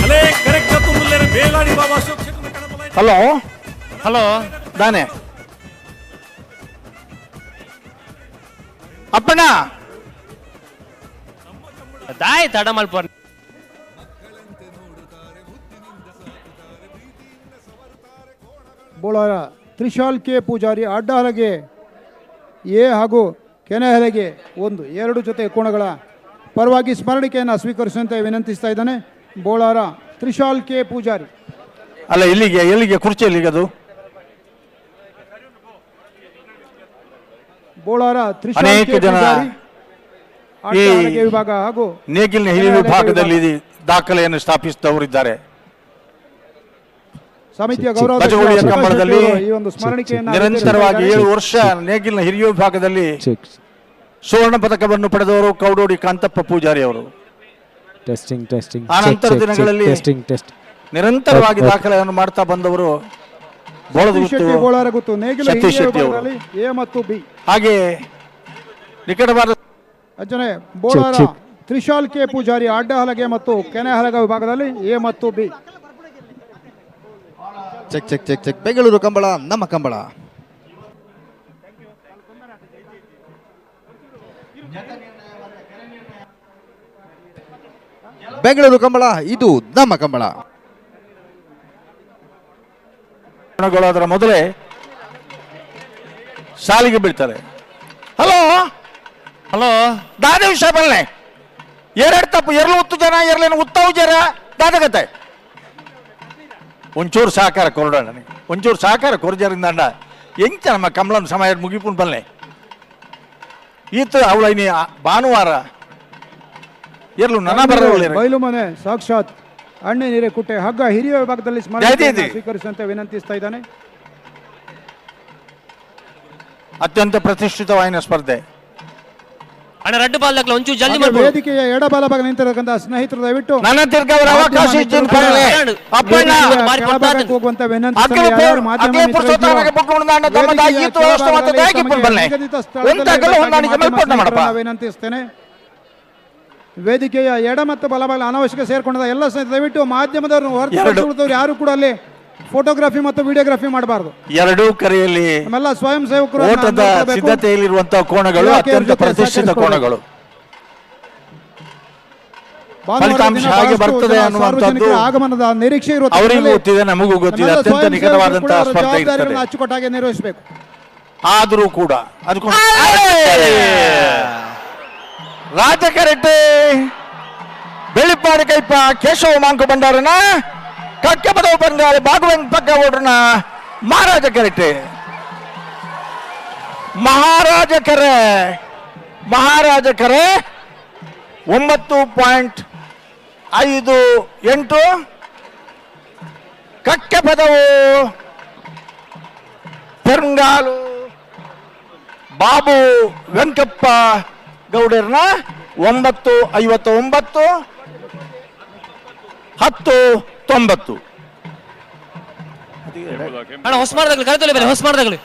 ಅಲೇ ಕರೆಕ್ಟ್ ಮುಲ್ಲೇರು ಬೇಲಾಡಿ ಬಾಬಾ ಅಶೋಕ್ ಕ್ಷೇತ್ರದ ಕಣಬಲ. ಹಲೋ ಹಲೋ ದಾನೆ ಅಪ್ಪಣ್ಣ ದಾಯ್ ತಡ ಮಲ್ಪ ಬೋಳಾರ ತ್ರಿಶಾಲ್ ಕೆ ಪೂಜಾರಿ ಅಡ್ಡಹಲಗೆ ಎ ಹಾಗೂ ಕೆನೆಹಲಗೆ 2 ಜೊತೆ ಕೋಣಗಳ ಪರವಾಗಿ ಸ್ಮರಣಿಕೆಯನ್ನು ಸ್ವೀಕರಿಸುವಂತೆ ವಿನಂತಿಸ್ತಾ ಇದ್ದಾನೆ ಬೋಳಾರ ತ್ರಿಶಾಲ್ ಕೆ ಪೂಜಾರಿ. ಅಲ್ಲ ಎಲ್ಲಿಗೆ ಕುರ್ಚಿ ಎಲ್ಲಿಗೆ ಅದು ಬೋಳಾರ ತ್ರಿಶಾಲ್ ಅನೇಕ ಕೆ ಜನ ಪೂಜಾರಿ ಈ ಅಡ್ಡಹಲಗೆ ವಿಭಾಗ ಹಾಗೂ ನೇಗಿಲಿನ ಹಿರಿಯ ವಿಭಾಗದಲ್ಲಿ ದಾಖಲೆಯನ್ನು ಸ್ಥಾಪಿಸಿದವರಿದ್ದಾರೆ. ಸಮಿತಿಯ ಬಜಗುಳಿಯ ಕಂಬಳದಲ್ಲಿ ಈ ಒಂದು ಸ್ಮರಣಿಕೆಯನ್ನು ನಿರಂತರವಾಗಿ 7 ವರ್ಷ ನೇಗಿಲಿನ ಹಿರಿಯ ವಿಭಾಗದಲ್ಲಿ ಸುವರ್ಣ ಪದಕವನ್ನು ಪಡೆದವರು ಕೌಡೋಡಿ ಕಾಂತಪ್ಪ ಪೂಜಾರಿ ಅವರು. ಆ ನಂತರ ದಿನಗಳಲ್ಲಿ ನಿರಂತರವಾಗಿ ದಾಖಲೆಯನ್ನು ಮಾಡ್ತಾ ಬಂದವರು ಬೋಳಾರ ಗುತ್ತು ನೇಗಿಲ ಸತೀಶ್ ಶೆಟ್ಟಿ ಅವರು. ವಿಭಾಗದಲ್ಲಿ ಎ ಮತ್ತು ಬಿ. ಹಾಗೆ ನಿಕಟವಾದ ಅಜ್ಜನೆ ಬೋಳಾರ ತ್ರಿಶಾಲ್ ಕೆ ಪೂಜಾರಿ ಅಡ್ಡಹಲಗೆ ಮತ್ತು ಕೆನೆಹಲಗ ವಿಭಾಗದಲ್ಲಿ ಎ ಮತ್ತು B. Check check check check. Bengaluru Kambala ನಮ್ಮ ಕಂಬಳ. ಬೆಂಗಳೂರು ಕಂಬಳ ಇದು ನಮ್ಮ ಕಂಬಳ. ಅದರ ಮೊದಲೇ ಸಾಲಿಗೆ ಬೀಳ್ತಾರೆ. ಹಲೋ ಹಲೋ ದಾದ ವಿಷಯ ಬಲ್ಲೆ ಎರಡು ತಪ್ಪು ಎರಲು ಉತ್ತು ಜನ ಎರಲೇನು ಉತ್ತವು ಜರ ದಾದಗತ್ತೆ ಒಂಚೂರು ಸಹಕಾರ ಕೊರಡ ನನಗೆ ಒಂಚೂರು ಸಹಕಾರ ಕೊರಜರಿಂದ ಅಂಡ ಎಂಚ ನಮ್ಮ ಕಮಲನ ಸಮಯ ಮುಗಿಪುಂಡು ಬಲ್ಲೆ ಈತ ಅವಳೈನಿ ಭಾನುವಾರ ಎರಲು ನನ್ನ ಬರೋಲ್ಲ ಬಯಲು ಮನೆ ಸಾಕ್ಷಾತ್ ಅಣ್ಣೆ ನೀರೆ ಕುಟ್ಟೆ ಹಗ್ಗ ಹಿರಿಯ ವಿಭಾಗದಲ್ಲಿ ಸ್ಮರಣೆ ಸ್ವೀಕರಿಸುವಂತೆ ವಿನಂತಿಸ್ತಾ ಇದ್ದಾನೆ. ಅತ್ಯಂತ ಪ್ರತಿಷ್ಠಿತವಾದ ಸ್ಪರ್ಧೆ. ಅಣ್ಣ ರೆಡ್ ಬಾಲ್ ದಾಖಲೆ ಒಂಚೂರು ಜಲ್ದಿ ವೇದಿಕೆಯ ಎಡಬಲ ಭಾಗ ನಿಂತಿರತಕ್ಕಂಥ ಸ್ನೇಹಿತರು ದಯವಿಟ್ಟು ನನ್ನ ತಿರ್ಗವರ ಅವಕಾಶ ಹೋಗುವಂತ ವಿನಂತಿಸ್ತೇನೆ. ವೇದಿಕೆಯ ಎಡ ಮತ್ತು ಬಲಭಾಗ ಅನಾವಶ್ಯಕ ಸೇರ್ಕೊಂಡ ಎಲ್ಲ ದಯವಿಟ್ಟು ಮಾಧ್ಯಮದವರು ಹೊರತುಪಡಿಸಿದವರು ಯಾರು ಕೂಡ ಅಲ್ಲಿ ಫೋಟೋಗ್ರಫಿ ಮತ್ತು ವಿಡಿಯೋಗ್ರಫಿ ಮಾಡಬಾರದು. ಎರಡೂ ಕರೆಯಲ್ಲಿ ನಮ್ಮೆಲ್ಲ ಸ್ವಯಂ ಸೇವಕರು ಓಟದ ಸಿದ್ಧತೆಯಲ್ಲಿರುವಂತಹ ಕೋಣಗಳು ಅತ್ಯಂತ ಪ್ರತಿಷ್ಠಿತ ಕೋಣಗಳು. ಫಲಿತಾಂಶ ಹಾಗೆ ಬರ್ತದೆ ಅನ್ನುವಂಥದ್ದು ಆಗಮನದ ನಿರೀಕ್ಷೆ ಇರುತ್ತೆ. ಅವರಿಗೂ ಗೊತ್ತಿದೆ, ನಮಗೂ ಗೊತ್ತಿದೆ. ಅತ್ಯಂತ ನಿಕಟವಾದಂತಹ ಸ್ಪರ್ಧೆ ಇರ್ತದೆ. ಅಚ್ಚುಕಟ್ಟಾಗಿ ನಿರ್ವಹಿಸಬೇಕು. ಆದರೂ ಕೂಡ ಅದಕ್ಕೆ ರಾಜಕರೆಟ್ಟೆ ಬೆಳ್ಳಿಪ್ಪಾಡಿ ಕೈಪ ಕೇಶವ ಮಾಂಕು ಭಂಡಾರನ ಕಕ್ಕೆ ಪದವು ಬಂಗಾಳಿ ಬಾಗುವೆಂಗ್ ಪಕ್ಕ ಓಡ್ರನ ಮಹಾರಾಜ ಕೆರೆಟ್ಟೆ ಮಹಾರಾಜ ಕೆರೆ 9.58 ಕಕ್ಕೆ ಪದವು ಪೆರಂಗಾಲು ಬಾಬು ವೆಂಕಪ್ಪ ಗೌಡರ್ನ 9.59 10.90 ಅಣ್ಣ ಹೊಸಮಾರ್ದಾಗ್ಲಿ ಕರೆತೊಲೆ ಬೇರೆ ಹೊಸಮಾರ್ದಾಗ್ಲಿ.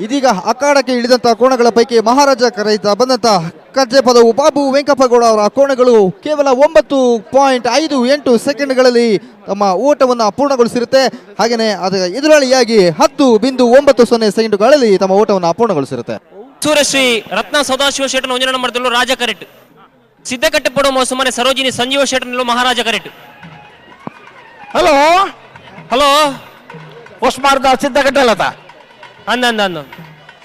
ಇದೀಗ ಅಖಾಡಕ್ಕೆ ಇಳಿದಂತ ಕೋಣಗಳ ಪೈಕಿ ಮಹಾರಾಜ ಕರೆಯುತ್ತಾ ಬಂದಂತ ಕಜ್ಜೆ ಪದವು ಬಾಬು ವೆಂಕಪ್ಪಗೌಡ ಅವರ ಕೋಣಗಳು ಕೇವಲ 9.58 ಸೆಕೆಂಡ್ಗಳಲ್ಲಿ ತಮ್ಮ ಓಟವನ್ನು ಪೂರ್ಣಗೊಳಿಸಿರುತ್ತೆ. ಹಾಗೆಯೇ ಅದರ ಎದುರಾಳಿಯಾಗಿ 10.90 ಸೆಕೆಂಡ್ಗಳಲ್ಲಿ ತಮ್ಮ ಓಟವನ್ನು ಪೂರ್ಣಗೊಳಿಸಿರುತ್ತೆ. ಸೂರಶ್ರೀ ರತ್ನ ಸದಾಶಿವ ಶೆಟ್ಟನ ಒಂಜನ ನಂಬರ್ದಲ್ಲೂ ರಾಜ ಕರೆಕ್ಟ್. ಸಿದ್ದಕಟ್ಟೆ ಪಡೋ ಮೋಸಮನೆ ಸರೋಜಿನಿ ಸಂಜೀವ ಶೆಟ್ಟನಲ್ಲೂ ಮಹಾರಾಜ ಕರೆಕ್ಟ್. ಹಲೋ ಹಲೋ ಹೊಸ್ಮಾರ್ದ ಸಿದ್ಧಗಟ್ಟೆ ಅಲ್ಲತ ಅಂದ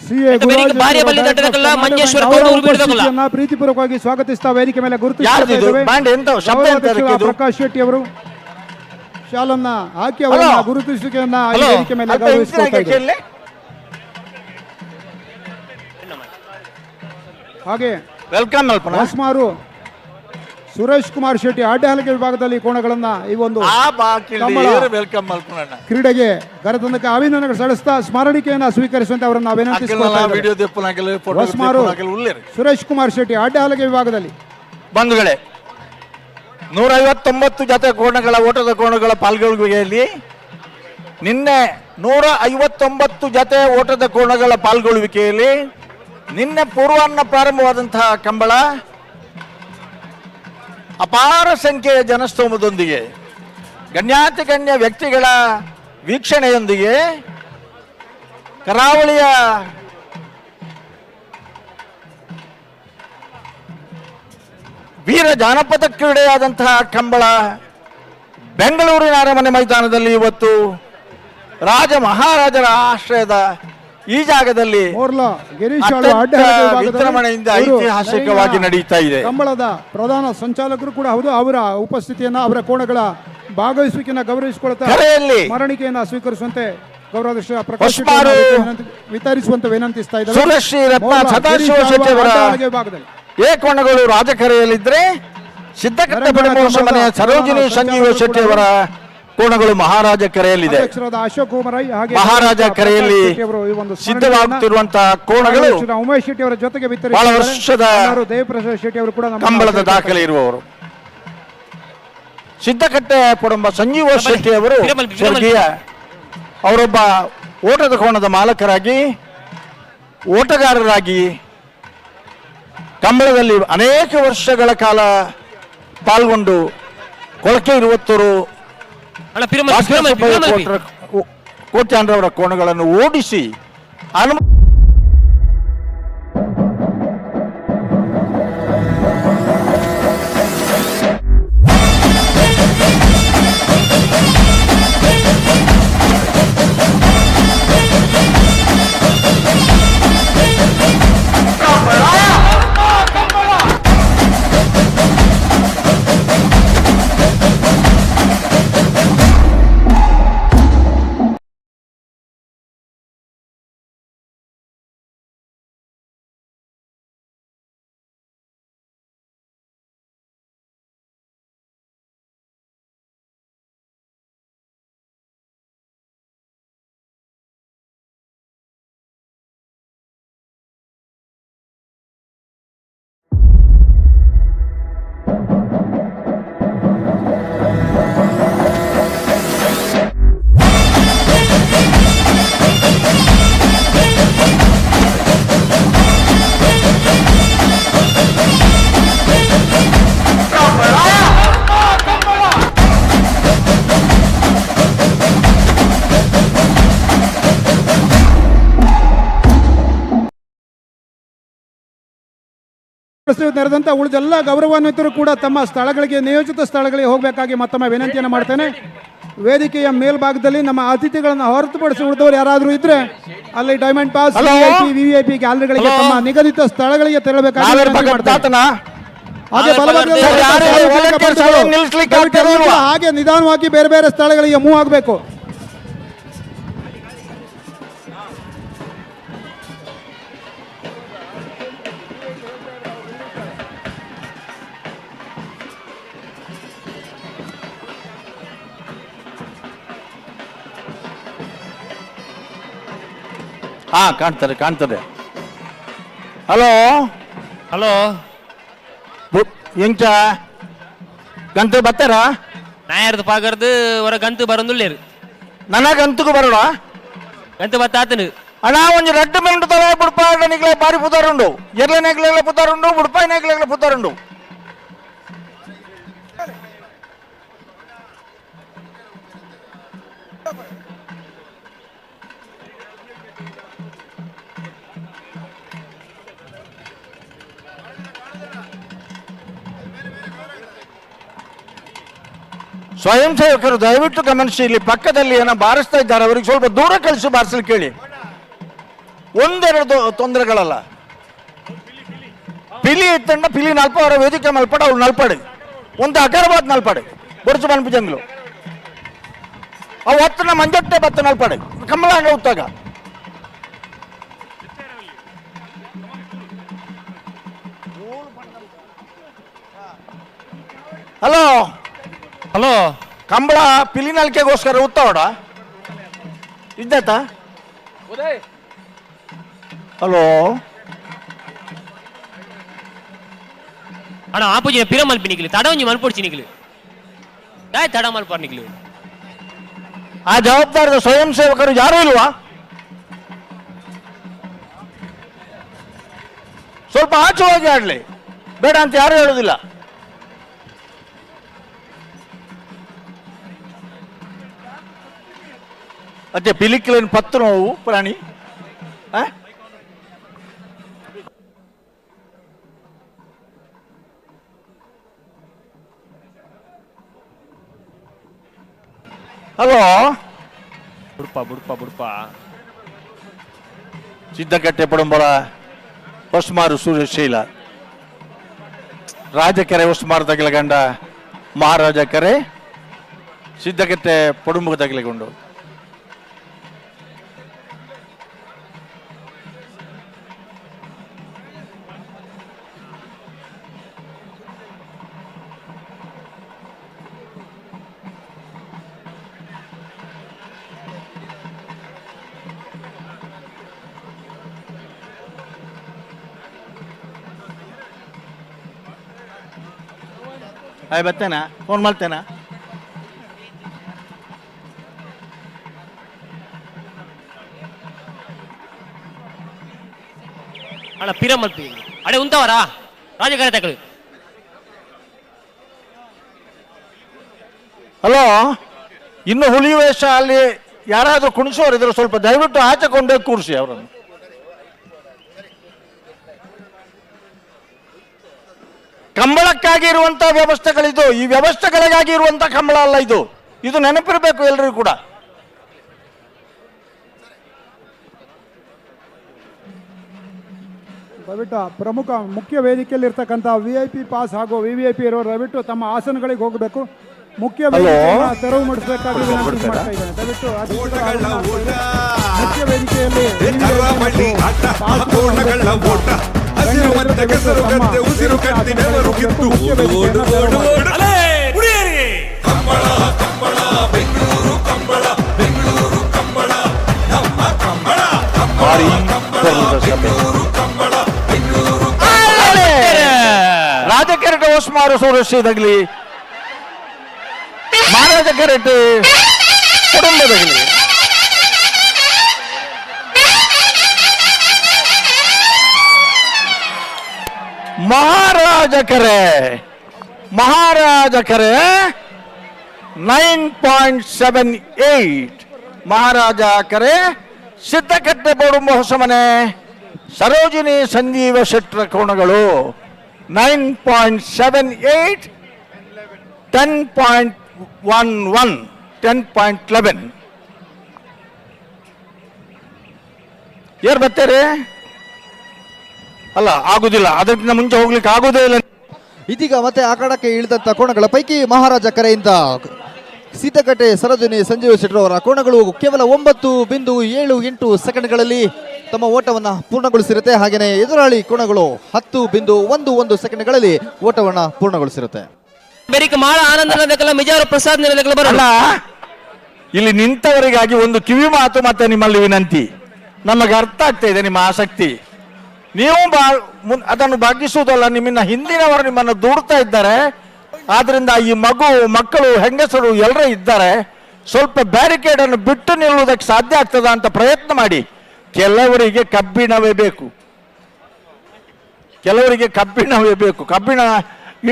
ಸಿಎ ಭಾರಿ ಬಲ್ಲಿ ದಟ್ಟದಕ್ಕಲ್ಲ ಮಂಜೇಶ್ವರ ಕೌಡೂರು ಬಿಡದಕ್ಕಲ್ಲ ಪ್ರೀತಿಪೂರ್ವಕವಾಗಿ ಸ್ವಾಗತಿಸ್ತಾ ವೇದಿಕೆ ಮೇಲೆ ಯಾರ್ದಿದು? ಬ್ಯಾಂಡ್ ಎಂತ ಶಬ್ದ ಎಂತ ಅದಕ್ಕೆ ಇದು? ಪ್ರಕಾಶ್ ಶೆಟ್ಟಿ ಅವರು ಶಾಲನ್ನ ಹಾಕಿ ಅವರ ಗುರುತಿಸುವಿಕೆಯನ್ನ ಈ ಹಲೋ. ವೇದಿಕೆ ಮೇಲೆ ಗೌರವಿಸಿಕೊಳ್ತಾ ಇದ್ದಾರೆ. ಹಾಗೆ ವೆಲ್ಕಮ್ ಅಲ್ಪನಾ. ಹೊಸ್ಮಾರು ಸುರೇಶ್ ಕುಮಾರ್ ಶೆಟ್ಟಿ ಅಡ್ಡ ಹಲಗೆ ವಿಭಾಗದಲ್ಲಿ ಕೋಣಗಳನ್ನ ಈ ಒಂದು ವೆಲ್ಕಮ್ ಅಲ್ಪನಣ್ಣ. ಕ್ರೀಡೆಗೆ ಕರೆತಂದಕ್ಕೆ ಅಭಿನಂದನೆಗಳು ಸಲ್ಲಿಸ್ತಾ ಸ್ಮರಣಿಕೆಯನ್ನ ಸ್ವೀಕರಿಸುವಂತೆ ಅವರನ್ನ ವಿನಂತಿಸಿಕೊಳ್ತಾ ಇದ್ದಾರೆ. ಹೊಸ್ಮಾರು ಸುರೇಶ್ ಕುಮಾರ್ ಶೆಟ್ಟಿ ಅಡ್ಡ ಹಲಗೆ ವಿಭಾಗದಲ್ಲಿ ಬಂಧುಗಳೇ, 159 ಜತೆ ಕೋಣಗಳ ಓಟದ ಕೋಣಗಳ ಪಾಲ್ಗೊಳ್ಳುವಿಕೆಯಲ್ಲಿ ನಿನ್ನೆ 159 ಜತೆ ಓಟದ ಕೋಣಗಳ ಪಾಲ್ಗೊಳ್ಳುವಿಕೆಯಲ್ಲಿ ನಿನ್ನೆ ಪೂರ್ವಾಹ್ನ ಪ್ರಾರಂಭವಾದಂತಹ ಕಂಬಳ ಅಪಾರ ಸಂಖ್ಯೆಯ ಜನಸ್ತೋಮದೊಂದಿಗೆ ಗಣ್ಯಾತಿ ಗಣ್ಯ ವ್ಯಕ್ತಿಗಳ ವೀಕ್ಷಣೆಯೊಂದಿಗೆ ಕರಾವಳಿಯ ವೀರ ಜಾನಪದ ಕ್ರೀಡೆಯಾದಂತಹ ಕಂಬಳ ಬೆಂಗಳೂರಿನ ಅರಮನೆ ಮೈದಾನದಲ್ಲಿ ಇವತ್ತು ರಾಜ ಮಹಾರಾಜರ ಆಶ್ರಯದ ಈ ಜಾಗದಲ್ಲಿ ವಿಜೃಂಭಣೆಯಿಂದ ಐತಿಹಾಸಿಕವಾಗಿ ನಡೀತಾ ಇದೆ. ಕಂಬಳದ ಪ್ರಧಾನ ಸಂಚಾಲಕರು ಕೂಡ ಹೌದು. ಅವರ ಉಪಸ್ಥಿತಿಯನ್ನ ಅವರ ಕೋಣಗಳ ಭಾಗವಹಿಸುವಿಕೆಯನ್ನ ಗೌರವಿಸಿಕೊಳ್ತಾ ಸ್ಮರಣಿಕೆಯನ್ನ ಸ್ವೀಕರಿಸುವಂತೆ ಗೌರವಾಧ್ಯಕ್ಷ ಪ್ರಕಾಶ್ ವಿತರಿಸುವಂತೆ ವಿನಂತಿಸ್ತಾ ಇದ್ದಾರೆ. ಸುರಶ್ರೀ ರತ್ನ ಸದಾಶಿವ ಶೆಟ್ಟಿ ಅವರ ಎ ಕೋಣಗಳು ರಾಜ ಕರೆಯಲಿದ್ರೆ ಸಿದ್ದಕಟ್ಟೆ ಬಡಮೋಸ ಮನೆಯ ಸರೋಜಿನಿ ಸಂಜೀವ ಶೆಟ್ಟಿ ಅವರ ಕೋಣಗಳು ಮಹಾರಾಜ ಕರೆಯಲ್ಲಿದೆ. ಮಹಾರಾಜ ಕರೆಯಲ್ಲಿ ಸಿದ್ಧವಾಗುತ್ತಿರುವಂತಹ ಕೋಣಗಳು ಉಮೇಶ್ ಶೆಟ್ಟಿ ಅವರ ಜೊತೆಗೆ ಬಹಳ ವರ್ಷದ ದೇವಪ್ರಸಾದ್ ಶೆಟ್ಟಿ ಅವರು ಕೂಡ ಕಂಬಳದ ದಾಖಲೆ ಇರುವವರು. ಸಿದ್ದಕಟ್ಟೆ ಪುಡಂಬ ಸಂಜೀವ ಶೆಟ್ಟಿ ಅವರು ಸ್ವರ್ಗೀಯ ಅವರೊಬ್ಬ ಓಟದ ಕೋಣದ ಮಾಲಕರಾಗಿ ಓಟಗಾರರಾಗಿ ಕಂಬಳದಲ್ಲಿ ಅನೇಕ ವರ್ಷಗಳ ಕಾಲ ಪಾಲ್ಗೊಂಡು ಕೊಳಕೆ ಇರುವತ್ತರು ಕೋಟ್ಯಾಂಡ್ರವರ ಕೋಣಗಳನ್ನು ಓಡಿಸಿ ನೆರೆದಂತ ಉಳಿದೆಲ್ಲ ಗೌರವಾನ್ವಿತರು ಕೂಡ ತಮ್ಮ ಸ್ಥಳಗಳಿಗೆ ನಿಯೋಜಿತ ಸ್ಥಳಗಳಿಗೆ ಹೋಗಬೇಕಾಗಿ ಮತ್ತೊಮ್ಮೆ ವಿನಂತಿಯನ್ನು ಮಾಡ್ತೇನೆ. ವೇದಿಕೆಯ ಮೇಲ್ಭಾಗದಲ್ಲಿ ನಮ್ಮ ಅತಿಥಿಗಳನ್ನು ಹೊರತುಪಡಿಸಿ ಉಳಿದವರು ಯಾರಾದರೂ ಇದ್ರೆ ಅಲ್ಲಿ ಡೈಮಂಡ್ ಪಾಸ್ ವಿವಿಐಪಿ ಗ್ಯಾಲರಿಗಳಿಗೆ ತಮ್ಮ ನಿಗದಿತ ಸ್ಥಳಗಳಿಗೆ ತೆರಳಬೇಕಾಗಿ ಹಾಗೆ ನಿಧಾನವಾಗಿ ಬೇರೆ ಬೇರೆ ಸ್ಥಳಗಳಿಗೆ ಮೂವ್ ಆಗಬೇಕು. ಕಾಣ್ತದೆ. ಹಲೋ ಹಲೋ ಎಂಚ ಗಂಟೆ ಬರ್ತಾರ ನಾಯರ್ದು ಪಾಗರ್ದು ಹೊರ ಗಂತು ಬರೋದಿಲ್ಲೇರು ನನ್ನ ಗಂತುಗೂ ಬರೋಣ ಗಂತು ಬತ್ತಾತನು ಅಣ್ಣ ಒಂದು ರೆಡ್ ಮೆಂಟ್ ತರ ಬುಡ್ಪ ನಿಗ್ಲೆ ಬಾರಿ ಪುತಾರುಂಡು ಎರ್ಲೆ ನೆಗ್ಲೆಗ್ಲೆ ಪುತಾರುಂಡು ಬುಡ್ಪಾಯಿ ನೆಗ್ಲೆಗ್ಲೆ ಪುತಾರುಂಡು ಸ್ವಯಂ ಸೇವಕರು ದಯವಿಟ್ಟು ಗಮನಿಸಿ, ಇಲ್ಲಿ ಪಕ್ಕದಲ್ಲಿ ಏನೋ ಬಾರಿಸ್ತಾ ಇದ್ದಾರೆ, ಅವರಿಗೆ ಸ್ವಲ್ಪ ದೂರ ಕಳಿಸಿ ಬಾರಿಸಲು ಕೇಳಿ. ಒಂದೆರಡು ತೊಂದರೆಗಳಲ್ಲ. పిలి ఎత్తండ పిలి నల్ప అవర వేదిక మల్పడ అవు నల్పడు ಒಂದ ಅಗರಬಾದ್ ನಲ್ಪಡು ಬೊಡ್ಚು ಬನ್ಪು ಜಂಗ್ಲು ಅವು ಹೊತ್ತನ ಮಂಜಟ್ಟೆ ಬತ್ತ ನಲ್ಪಡು ಕಮ್ಮಲಾಂಗ ಉತ್ತಾಗ ಹಲೋ ಹಲೋ ಕಂಬಳ ಪಿಲಿ ನಲ್ಕೆಗೋಸ್ಕರ ಉತ್ತವಡ ಇದ್ದಾತ ಹಲೋ ಅಣ್ಣ ಆಪುಜಿನ ಪಿರ ಮಲ್ಪಿ ನಿಕ್ಲಿ ತಡ ಒಂಜಿ ಮಲ್ಪೊಡ್ಚಿ ನಿಕ್ಲಿ ದಾಯ್ ತಡ ಮಲ್ಪಾರ್ ನಿಕ್ಲಿ ಆ ಜವಾಬ್ದಾರದ ಸ್ವಯಂ ಸೇವಕರು ಯಾರೂ ಇಲ್ವಾ? ಸ್ವಲ್ಪ ಆಚೆ ಹೋಗಿ ಆಡ್ಲಿ, ಬೇಡ ಅಂತ ಯಾರು ಹೇಳುದಿಲ್ಲ. ಅದೇ ಪಿಲಿಕ್ಲೇನು ಪತ್ತು ನೋವು ಪ್ರಾಣಿ ಹಲೋ ಬುಡ್ಪ ಸಿದ್ದಕಟ್ಟೆ ಪಡುಂಬಳ ಹೊಸ್ಮಾರು ಸೂರ್ಯಶೀಲ ರಾಜಕೆರೆ ಹೊಸ್ಮಾರು ತಗಲಗಂಡ ಮಹಾರಾಜ ಕೆರೆ ಸಿದ್ದಕಟ್ಟೆ ಪಡುಂಬ ತಗಲಿಗೊಂಡು ಆಯ್ ಬರ್ತೇನಾ ಫೋನ್ ಮಾಡ್ತೇನಾ ಅಣ್ಣ ಪಿರ ಮಲ್ಪಿ ಅಡೆ ಉಂತವರಾ ರಾಜಕಾರಣ ತಗೊಳ್ಳಿ. ಹಲೋ ಇನ್ನು ಹುಲಿ ವೇಷ ಅಲ್ಲಿ ಯಾರಾದ್ರೂ ಕುಣಿಸೋರು ಇದ್ರೆ ಸ್ವಲ್ಪ ದಯವಿಟ್ಟು ಆಚೆ ಕೊಂಡೇ ಕೂರಿಸಿ ಅವರನ್ನು. ಕಂಬಳಕ್ಕಾಗಿ ಇರುವಂತಹ ವ್ಯವಸ್ಥೆಗಳಿದು, ಈ ವ್ಯವಸ್ಥೆಗಳಿಗಾಗಿ ಇರುವಂತಹ ಕಂಬಳ ಅಲ್ಲ ಇದು. ಇದು ನೆನಪಿರಬೇಕು ಎಲ್ಲರಿಗೂ ಕೂಡ. ದಯವಿಟ್ಟು ಪ್ರಮುಖ ಮುಖ್ಯ ವೇದಿಕೆಯಲ್ಲಿ ಇರ್ತಕ್ಕಂಥ VIP ಪಾಸ್ ಹಾಗೂ VVIP ಇರೋರು ದಯವಿಟ್ಟು ತಮ್ಮ ಆಸನಗಳಿಗೆ ಹೋಗಬೇಕು. ಮುಖ್ಯ ವೇದಿಕೆಯನ್ನು ತೆರವು ಮಾಡಿಸಬೇಕಾಗಿ ವಿನಂತಿ ಮಾಡ್ತಾ ಇದ್ದೇನೆ. ದಯವಿಟ್ಟು ಮುಖ್ಯ ವೇದಿಕೆಯಲ್ಲಿ ಉಸಿರು ಕಟ್ಟಿದವರು ಕಿತ್ತು ಕಂಬಳ ಕಂಬಳ ಬೆಂಗಳೂರು ಕಂಬಳ ಬೆಂಗಳೂರು ಕಂಬಳ ನಮ್ಮ ಕಂಬಳ ಬೆಂಗಳೂರು ಕಂಬಳ ಬೆಂಗಳೂರು ರಾಜಕೆರೆಟ್ ಹೊಸ್ಮಾರು ಸೂರಶ್ರೀದಾಗಲಿ ಮಹಾರಾಜ ಕೆರೆಟ್ ಕುಟುಂಬದಾಗಲಿ ಮಹಾರಾಜ ಕೆರೆ 9.78 ಮಹಾರಾಜ ಕೆರೆ ಸಿದ್ದಕಟ್ಟೆ ಬೋಡುಂಬ ಹೊಸಮನೆ ಸರೋಜಿನಿ ಸಂಜೀವ ಶೆಟ್ರ ಕೋಣಗಳು 9.78 10.11 10.11 ಯಾರು ಬರ್ತಾರೆ? ಅಲ್ಲ ಆಗುದಿಲ್ಲ, ಅದಕ್ಕಿಂತ ಮುಂಚೆ ಹೋಗ್ಲಿಕ್ಕೆ ಆಗುದೇ ಇಲ್ಲ. ಇದೀಗ ಮತ್ತೆ ಆಕಾಡಕ್ಕೆ ಇಳಿದಂತ ಕೋಣಗಳ ಪೈಕಿ ಮಹಾರಾಜ ಕೆರೆಯಿಂದ ಸಿದ್ದಕಟ್ಟೆ ಸರೋಜಿನಿ ಸಂಜೀವ ಶೆಟ್ಟರ್ ಅವರ ಕೋಣಗಳು ಕೇವಲ 9.78 ಸೆಕೆಂಡ್ಗಳಲ್ಲಿ ತಮ್ಮ ಓಟವನ್ನು ಪೂರ್ಣಗೊಳಿಸಿರುತ್ತೆ. ಹಾಗೆಯೇ ಎದುರಾಳಿ ಕೋಣಗಳು 10.11 ಸೆಕೆಂಡ್ಗಳಲ್ಲಿ ಓಟವನ್ನು ಪೂರ್ಣಗೊಳಿಸಿರುತ್ತೆ. ಬೇರಿಕ ಮಾಳ ಆನಂದ ಮಿಜಾರ ಪ್ರಸಾದ್ ಬರಲ್ಲ. ಇಲ್ಲಿ ನಿಂತವರಿಗಾಗಿ ಒಂದು ಕಿವಿ ಮಾತು ಮತ್ತೆ ನಿಮ್ಮಲ್ಲಿ ವಿನಂತಿ. ನಮಗೆ ಅರ್ಥ ಆಗ್ತಾ ಇದೆ ನಿಮ್ಮ ಆಸಕ್ತಿ. ನೀವು ಅದನ್ನು ಭಾಗಿಸುವುದಲ್ಲ, ನಿಮ್ಮನ್ನ ಹಿಂದಿನವರು ನಿಮ್ಮನ್ನು ದೂಡ್ತಾ ಇದ್ದಾರೆ. ಆದ್ರಿಂದ ಈ ಮಕ್ಕಳು ಹೆಂಗಸರು ಎಲ್ಲರೂ ಇದ್ದಾರೆ, ಸ್ವಲ್ಪ ಬ್ಯಾರಿಕೇಡ್ ಅನ್ನು ಬಿಟ್ಟು ನಿಲ್ಲುವುದಕ್ಕೆ ಸಾಧ್ಯ ಆಗ್ತದ ಅಂತ ಪ್ರಯತ್ನ ಮಾಡಿ. ಕೆಲವರಿಗೆ ಕಬ್ಬಿಣವೇ ಬೇಕು, ಕಬ್ಬಿಣ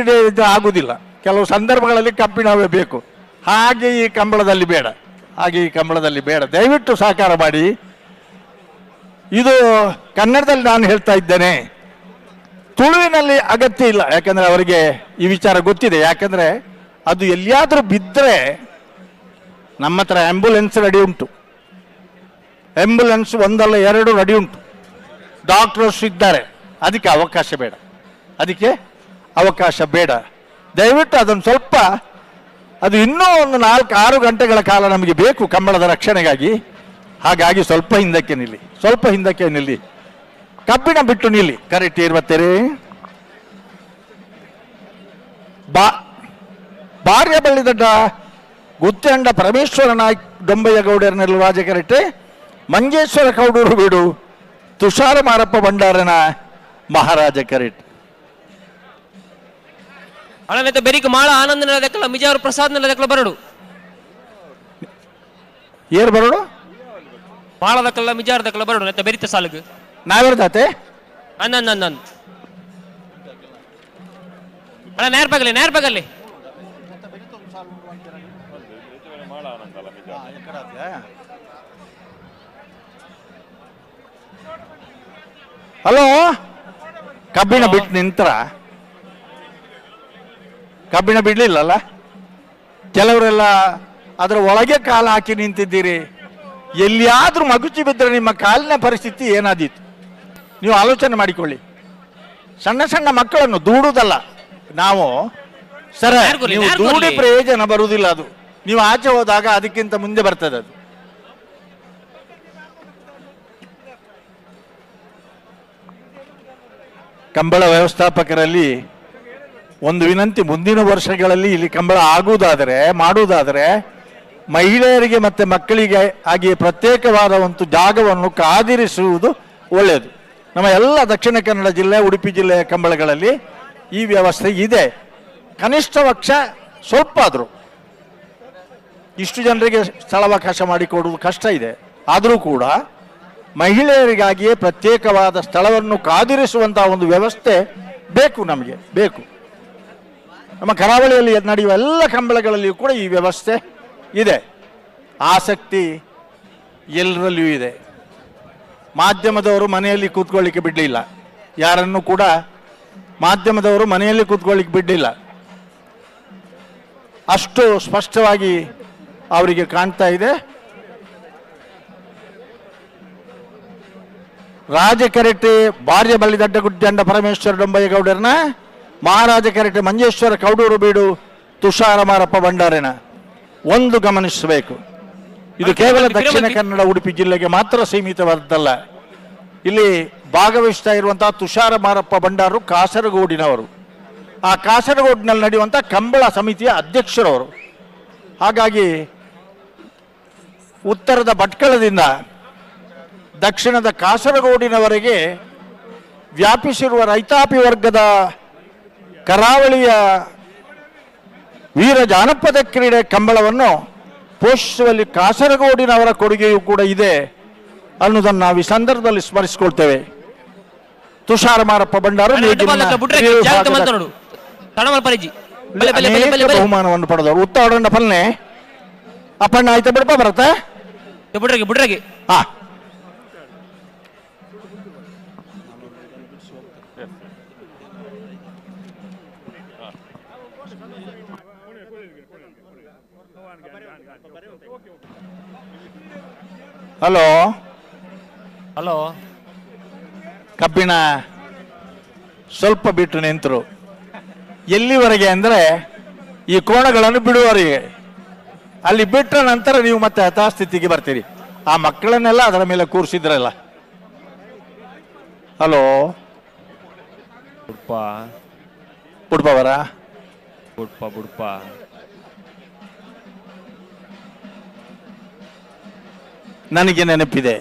ಇದು ಆಗುವುದಿಲ್ಲ, ಕೆಲವು ಸಂದರ್ಭಗಳಲ್ಲಿ ಕಬ್ಬಿಣವೇ ಬೇಕು. ಹಾಗೆ ಈ ಕಂಬಳದಲ್ಲಿ ಬೇಡ, ದಯವಿಟ್ಟು ಸಹಕಾರ ಮಾಡಿ. ಇದು ಕನ್ನಡದಲ್ಲಿ ನಾನು ಹೇಳ್ತಾ ಇದ್ದೇನೆ, ತುಳುವಿನಲ್ಲಿ ಅಗತ್ಯ ಇಲ್ಲ, ಯಾಕಂದ್ರೆ ಅವರಿಗೆ ಈ ವಿಚಾರ ಗೊತ್ತಿದೆ. ಯಾಕಂದ್ರೆ ಅದು ಎಲ್ಲಿಯಾದರೂ ಬಿದ್ದರೆ ನಮ್ಮ ಹತ್ರ ಆಂಬ್ಯುಲೆನ್ಸ್ ರೆಡಿ ಉಂಟು, ಆಂಬ್ಯುಲೆನ್ಸ್ 1 ಅಲ್ಲ 2 ರೆಡಿ ಉಂಟು, ಡಾಕ್ಟರ್ಸ್ ಇದ್ದಾರೆ. ಅದಕ್ಕೆ ಅವಕಾಶ ಬೇಡ. ದಯವಿಟ್ಟು ಅದನ್ನು ಸ್ವಲ್ಪ, ಅದು ಇನ್ನೂ ಒಂದು 4-6 ಗಂಟೆಗಳ ಕಾಲ ನಮಗೆ ಬೇಕು ಕಂಬಳದ ರಕ್ಷಣೆಗಾಗಿ. ಹಾಗಾಗಿ ಸ್ವಲ್ಪ ಹಿಂದಕ್ಕೆ ನಿಲ್ಲಿ, ಕಬ್ಬಿಣ ಬಿಟ್ಟು ನಿಲ್ಲಿ. ಕರೆಕ್ಟ್ ಇರುವತ್ತೇರಿ. ಬಾರ್ಯ ಬಳ್ಳಿದಡ್ಡ ಗುತ್ತಂಡ ಪರಮೇಶ್ವರ ನಾಯ್ಕ ದೊಂಬಯ್ಯ ಗೌಡರನೆಲ್ಲ ರಾಜ ಕರೆಕ್ಟೆ, ಮಂಜೇಶ್ವರ ಕೌಡೂರು ಬೀಡು ತುಷಾರ ಮಾರಪ್ಪ ಭಂಡಾರನ ಮಹಾರಾಜ ಕರೆಕ್ಟ್. ಅಳನೆತ ಬೆರಿಕ ಮಾಳ ಆನಂದ ನೆಲದಕ್ಕಲ್ಲ ಮಿಜಾರು ಪ್ರಸಾದ್ ನೆಲದಕ್ಕಲ್ಲ ಬರಡು ಏರ್ ಬರಡು ಮಾಳದಕ್ಕಲ್ಲ ಮಿಜಾರದಕ್ಕಲ್ಲ ಬರಡು ನೆತ್ತ ಬೆರಿತ ಸಾಲುಗು ನಾವಿರ್ದಾತೆ ಅಂದ್ ಅಣ್ಣ ನೇರ್ಬಗಲ್ಲಿ ಹಲೋ, ಕಬ್ಬಿಣ ಬಿಟ್ಟು ನಿಂತರ, ಕಬ್ಬಿಣ ಬಿಡ್ಲಿಲ್ಲಲ್ಲ, ಕೆಲವರೆಲ್ಲ ಅದರ ಒಳಗೆ ಕಾಲು ಹಾಕಿ ನಿಂತಿದ್ದೀರಿ. ಎಲ್ಲಿಯಾದ್ರೂ ಮಗುಚಿ ಬಿದ್ದರೆ ನಿಮ್ಮ ಕಾಲಿನ ಪರಿಸ್ಥಿತಿ ಏನಾದೀತು ನೀವು ಆಲೋಚನೆ ಮಾಡಿಕೊಳ್ಳಿ. ಸಣ್ಣ ಮಕ್ಕಳನ್ನು ದೂಡುವುದಲ್ಲ ನಾವು, ಸರ ನೀವು ದೂಡಿ ಪ್ರಯೋಜನ ಬರುವುದಿಲ್ಲ. ಅದು ನೀವು ಆಚೆ ಹೋದಾಗ ಅದಕ್ಕಿಂತ ಮುಂದೆ ಬರ್ತದೆ. ಅದು ಕಂಬಳ ವ್ಯವಸ್ಥಾಪಕರಲ್ಲಿ ಒಂದು ವಿನಂತಿ, ಮುಂದಿನ ವರ್ಷಗಳಲ್ಲಿ ಇಲ್ಲಿ ಕಂಬಳ ಮಾಡುವುದಾದರೆ ಮಹಿಳೆಯರಿಗೆ ಮತ್ತೆ ಮಕ್ಕಳಿಗೆ ಆಗಿ ಪ್ರತ್ಯೇಕವಾದ ಒಂದು ಜಾಗವನ್ನು ಕಾದಿರಿಸುವುದು ಒಳ್ಳೆಯದು. ನಮ್ಮ ಎಲ್ಲ ದಕ್ಷಿಣ ಕನ್ನಡ ಜಿಲ್ಲೆ, ಉಡುಪಿ ಜಿಲ್ಲೆಯ ಕಂಬಳಗಳಲ್ಲಿ ಈ ವ್ಯವಸ್ಥೆ ಇದೆ. ಕನಿಷ್ಠ ಪಕ್ಷ ಸ್ವಲ್ಪ ಆದರೂ ಇಷ್ಟು ಜನರಿಗೆ ಸ್ಥಳಾವಕಾಶ ಮಾಡಿಕೊಡುವುದು ಕಷ್ಟ ಇದೆ. ಆದರೂ ಕೂಡ ಮಹಿಳೆಯರಿಗಾಗಿಯೇ ಪ್ರತ್ಯೇಕವಾದ ಸ್ಥಳವನ್ನು ಕಾದಿರಿಸುವಂತಹ ಒಂದು ವ್ಯವಸ್ಥೆ ನಮಗೆ ಬೇಕು. ನಮ್ಮ ಕರಾವಳಿಯಲ್ಲಿ ನಡೆಯುವ ಎಲ್ಲ ಕಂಬಳಗಳಲ್ಲಿಯೂ ಕೂಡ ಈ ವ್ಯವಸ್ಥೆ ಇದೆ. ಆಸಕ್ತಿ ಎಲ್ಲರಲ್ಲಿಯೂ ಇದೆ. ಮಾಧ್ಯಮದವರು ಮನೆಯಲ್ಲಿ ಕೂತ್ಕೊಳ್ಳಿಕ್ಕೆ ಬಿಡಲಿಲ್ಲ, ಯಾರನ್ನು ಕೂಡ ಮಾಧ್ಯಮದವರು ಮನೆಯಲ್ಲಿ ಕೂತ್ಕೊಳ್ಳಿಕ್ಕೆ ಬಿಡಲಿಲ್ಲ. ಅಷ್ಟು ಸ್ಪಷ್ಟವಾಗಿ ಅವರಿಗೆ ಕಾಣ್ತಾ ಇದೆ. ರಾಜಕರೆಟ್ಟೆ ಬಾರ್ಯ ಬಳ್ಳಿ ದಡ್ಡಗುಡ್ಡಂಡ ಪರಮೇಶ್ವರ ಡೊಂಬಯ್ಯ ಗೌಡರನ, ಮಹಾರಾಜ ಕರೆಟ್ಟೆ ಮಂಜೇಶ್ವರ ಕೌಡೂರು ಬೀಡು ತುಷಾರ ಮಾರಪ್ಪ ಭಂಡಾರನ ಒಂದು ಗಮನಿಸಬೇಕು. ಇದು ಕೇವಲ ದಕ್ಷಿಣ ಕನ್ನಡ ಉಡುಪಿ ಜಿಲ್ಲೆಗೆ ಮಾತ್ರ ಸೀಮಿತವಾದದ್ದಲ್ಲ. ಇಲ್ಲಿ ಭಾಗವಹಿಸ್ತಾ ಇರುವಂತಹ ತುಷಾರ ಮಾರಪ್ಪ ಭಂಡಾರರು ಕಾಸರಗೋಡಿನವರು, ಆ ಕಾಸರಗೋಡಿನಲ್ಲಿ ನಡೆಯುವಂಥ ಕಂಬಳ ಸಮಿತಿಯ ಅಧ್ಯಕ್ಷರವರು. ಹಾಗಾಗಿ ಉತ್ತರದ ಭಟ್ಕಳದಿಂದ ದಕ್ಷಿಣದ ಕಾಸರಗೋಡಿನವರೆಗೆ ವ್ಯಾಪಿಸಿರುವ ರೈತಾಪಿ ವರ್ಗದ ಕರಾವಳಿಯ ವೀರ ಜಾನಪದ ಕ್ರೀಡೆ ಕಂಬಳವನ್ನು ಪೋಷಿಸುವಲ್ಲಿ ಕಾಸರಗೋಡಿನವರ ಕೊಡುಗೆಯೂ ಕೂಡ ಇದೆ ಅನ್ನೋದನ್ನು ನಾವು ಈ ಸಂದರ್ಭದಲ್ಲಿ ಸ್ಮರಿಸಿಕೊಳ್ತೇವೆ. ತುಷಾರ ಮಾರಪ್ಪ ಭಂಡಾರು ಬಹುಮಾನವನ್ನು ಪಡೆದವರು. ಉತ್ತರಡ ಫಲ್ನೆ ಅಪ್ಪಣ್ಣ ಆಯ್ತಾ ಬಿಡಪ್ಪ ಬರತ್ತ ಬಿಡ್ರಾಗಿ ಹಾ. ಹಲೋ ಹಲೋ, ಕಬ್ಬಿಣ ಸ್ವಲ್ಪ ಬಿಟ್ಟು ನಿಂತರು. ಎಲ್ಲಿವರೆಗೆ ಅಂದರೆ ಈ ಕೋಣಗಳನ್ನು ಬಿಡುವವರೆಗೆ. ಅಲ್ಲಿ ಬಿಟ್ಟ ನಂತರ ನೀವು ಮತ್ತೆ ಯಥಾಸ್ಥಿತಿಗೆ ಬರ್ತೀರಿ. ಆ ಮಕ್ಕಳನ್ನೆಲ್ಲ ಅದರ ಮೇಲೆ ಕೂರಿಸಿದ್ರಲ್ಲ. ಹಲೋ ಬುಡ್ಪವರ ಬುಡ್ಪ ನನಗೆ ನೆನಪಿದೆ.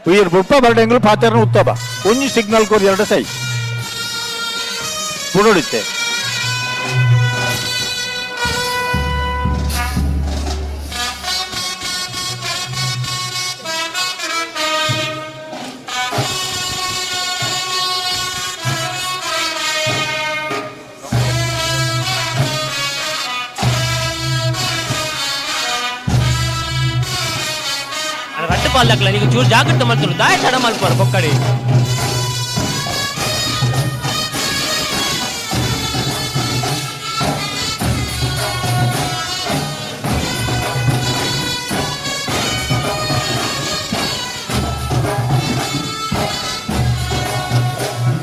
ಉಯ್ಯರ್ ಬುಡ್ಪ ಬರ್ಡೆಂಗ್ಲು ಪಾತ್ರೆನ ಉತ್ತಬ ಒಂಜಿ ಸಿಗ್ನಲ್ ಕೋರಿ 2 ಸೈ ಪುನರುಡಿತೆ ರಟ್ಟು ಪಾಲ್ದಾಕ್ಲ ನೀವು ಚೂರು ಜಾಗ್ರತೆ ಮಾಡ್ತಾರೆ ದಾಯ ತಡ ಮಾಡ್ತಾರೆ ಕೊಕ್ಕಡಿ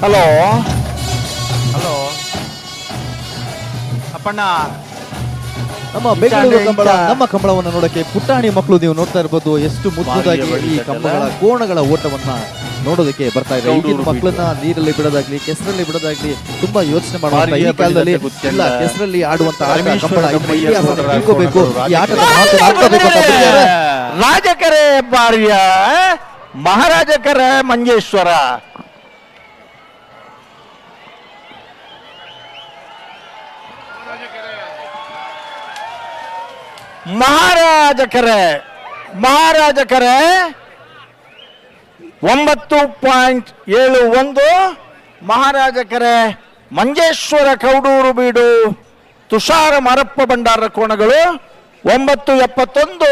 ಹಲೋ ಹಲೋ ಅಪ್ಪಣ್ಣ ನಮ್ಮ ಬೆಂಗಳೂರು ಕಂಬಳ ನಮ್ಮ ಕಂಬಳವನ್ನು ನೋಡಕ್ಕೆ ಪುಟಾಣಿ ಮಕ್ಕಳು ನೀವು ನೋಡ್ತಾ ಇರ್ಬೋದು ಎಷ್ಟು ಮುದ್ದಾಗಿ ಈ ಕಂಬಗಳ ಕೋಣಗಳ ಓಟವನ್ನ ನೋಡೋದಕ್ಕೆ ಬರ್ತಾ ಇದೆ. ಈಗಿನ ಮಕ್ಕಳನ್ನ ನೀರಲ್ಲಿ ಬಿಡೋದಾಗ್ಲಿ ಕೆಸರಲ್ಲಿ ಬಿಡೋದಾಗ್ಲಿ ತುಂಬಾ ಯೋಚನೆ ಮಾಡುವಂತ ಈ ಕಾಲದಲ್ಲಿ ಇಲ್ಲ ಕೆಸರಲ್ಲಿ ಆಡುವಂತ ಆಟ ಕಂಬಳ ಇತಿಹಾಸ ತಿಳ್ಕೋಬೇಕು ಈ ಆಟದ ಮಹತ್ವ ಅರ್ಥಬೇಕು ಅಂತ ಬಿಟ್ಟಿದ್ದಾರೆ. ರಾಜಕರೆ ಬಾರಿಯ ಮಹಾರಾಜಕರ ಮಂಜೇಶ್ವರ ಮಹಾರಾಜಕರೆ 9.71 ಮಹಾರಾಜಕರೆ ಮಂಜೇಶ್ವರ ಕೌಡೂರು ಬೀಡು ತುಷಾರ ಮಾರಪ್ಪ ಭಂಡಾರ ಕೋಣಗಳು 9.71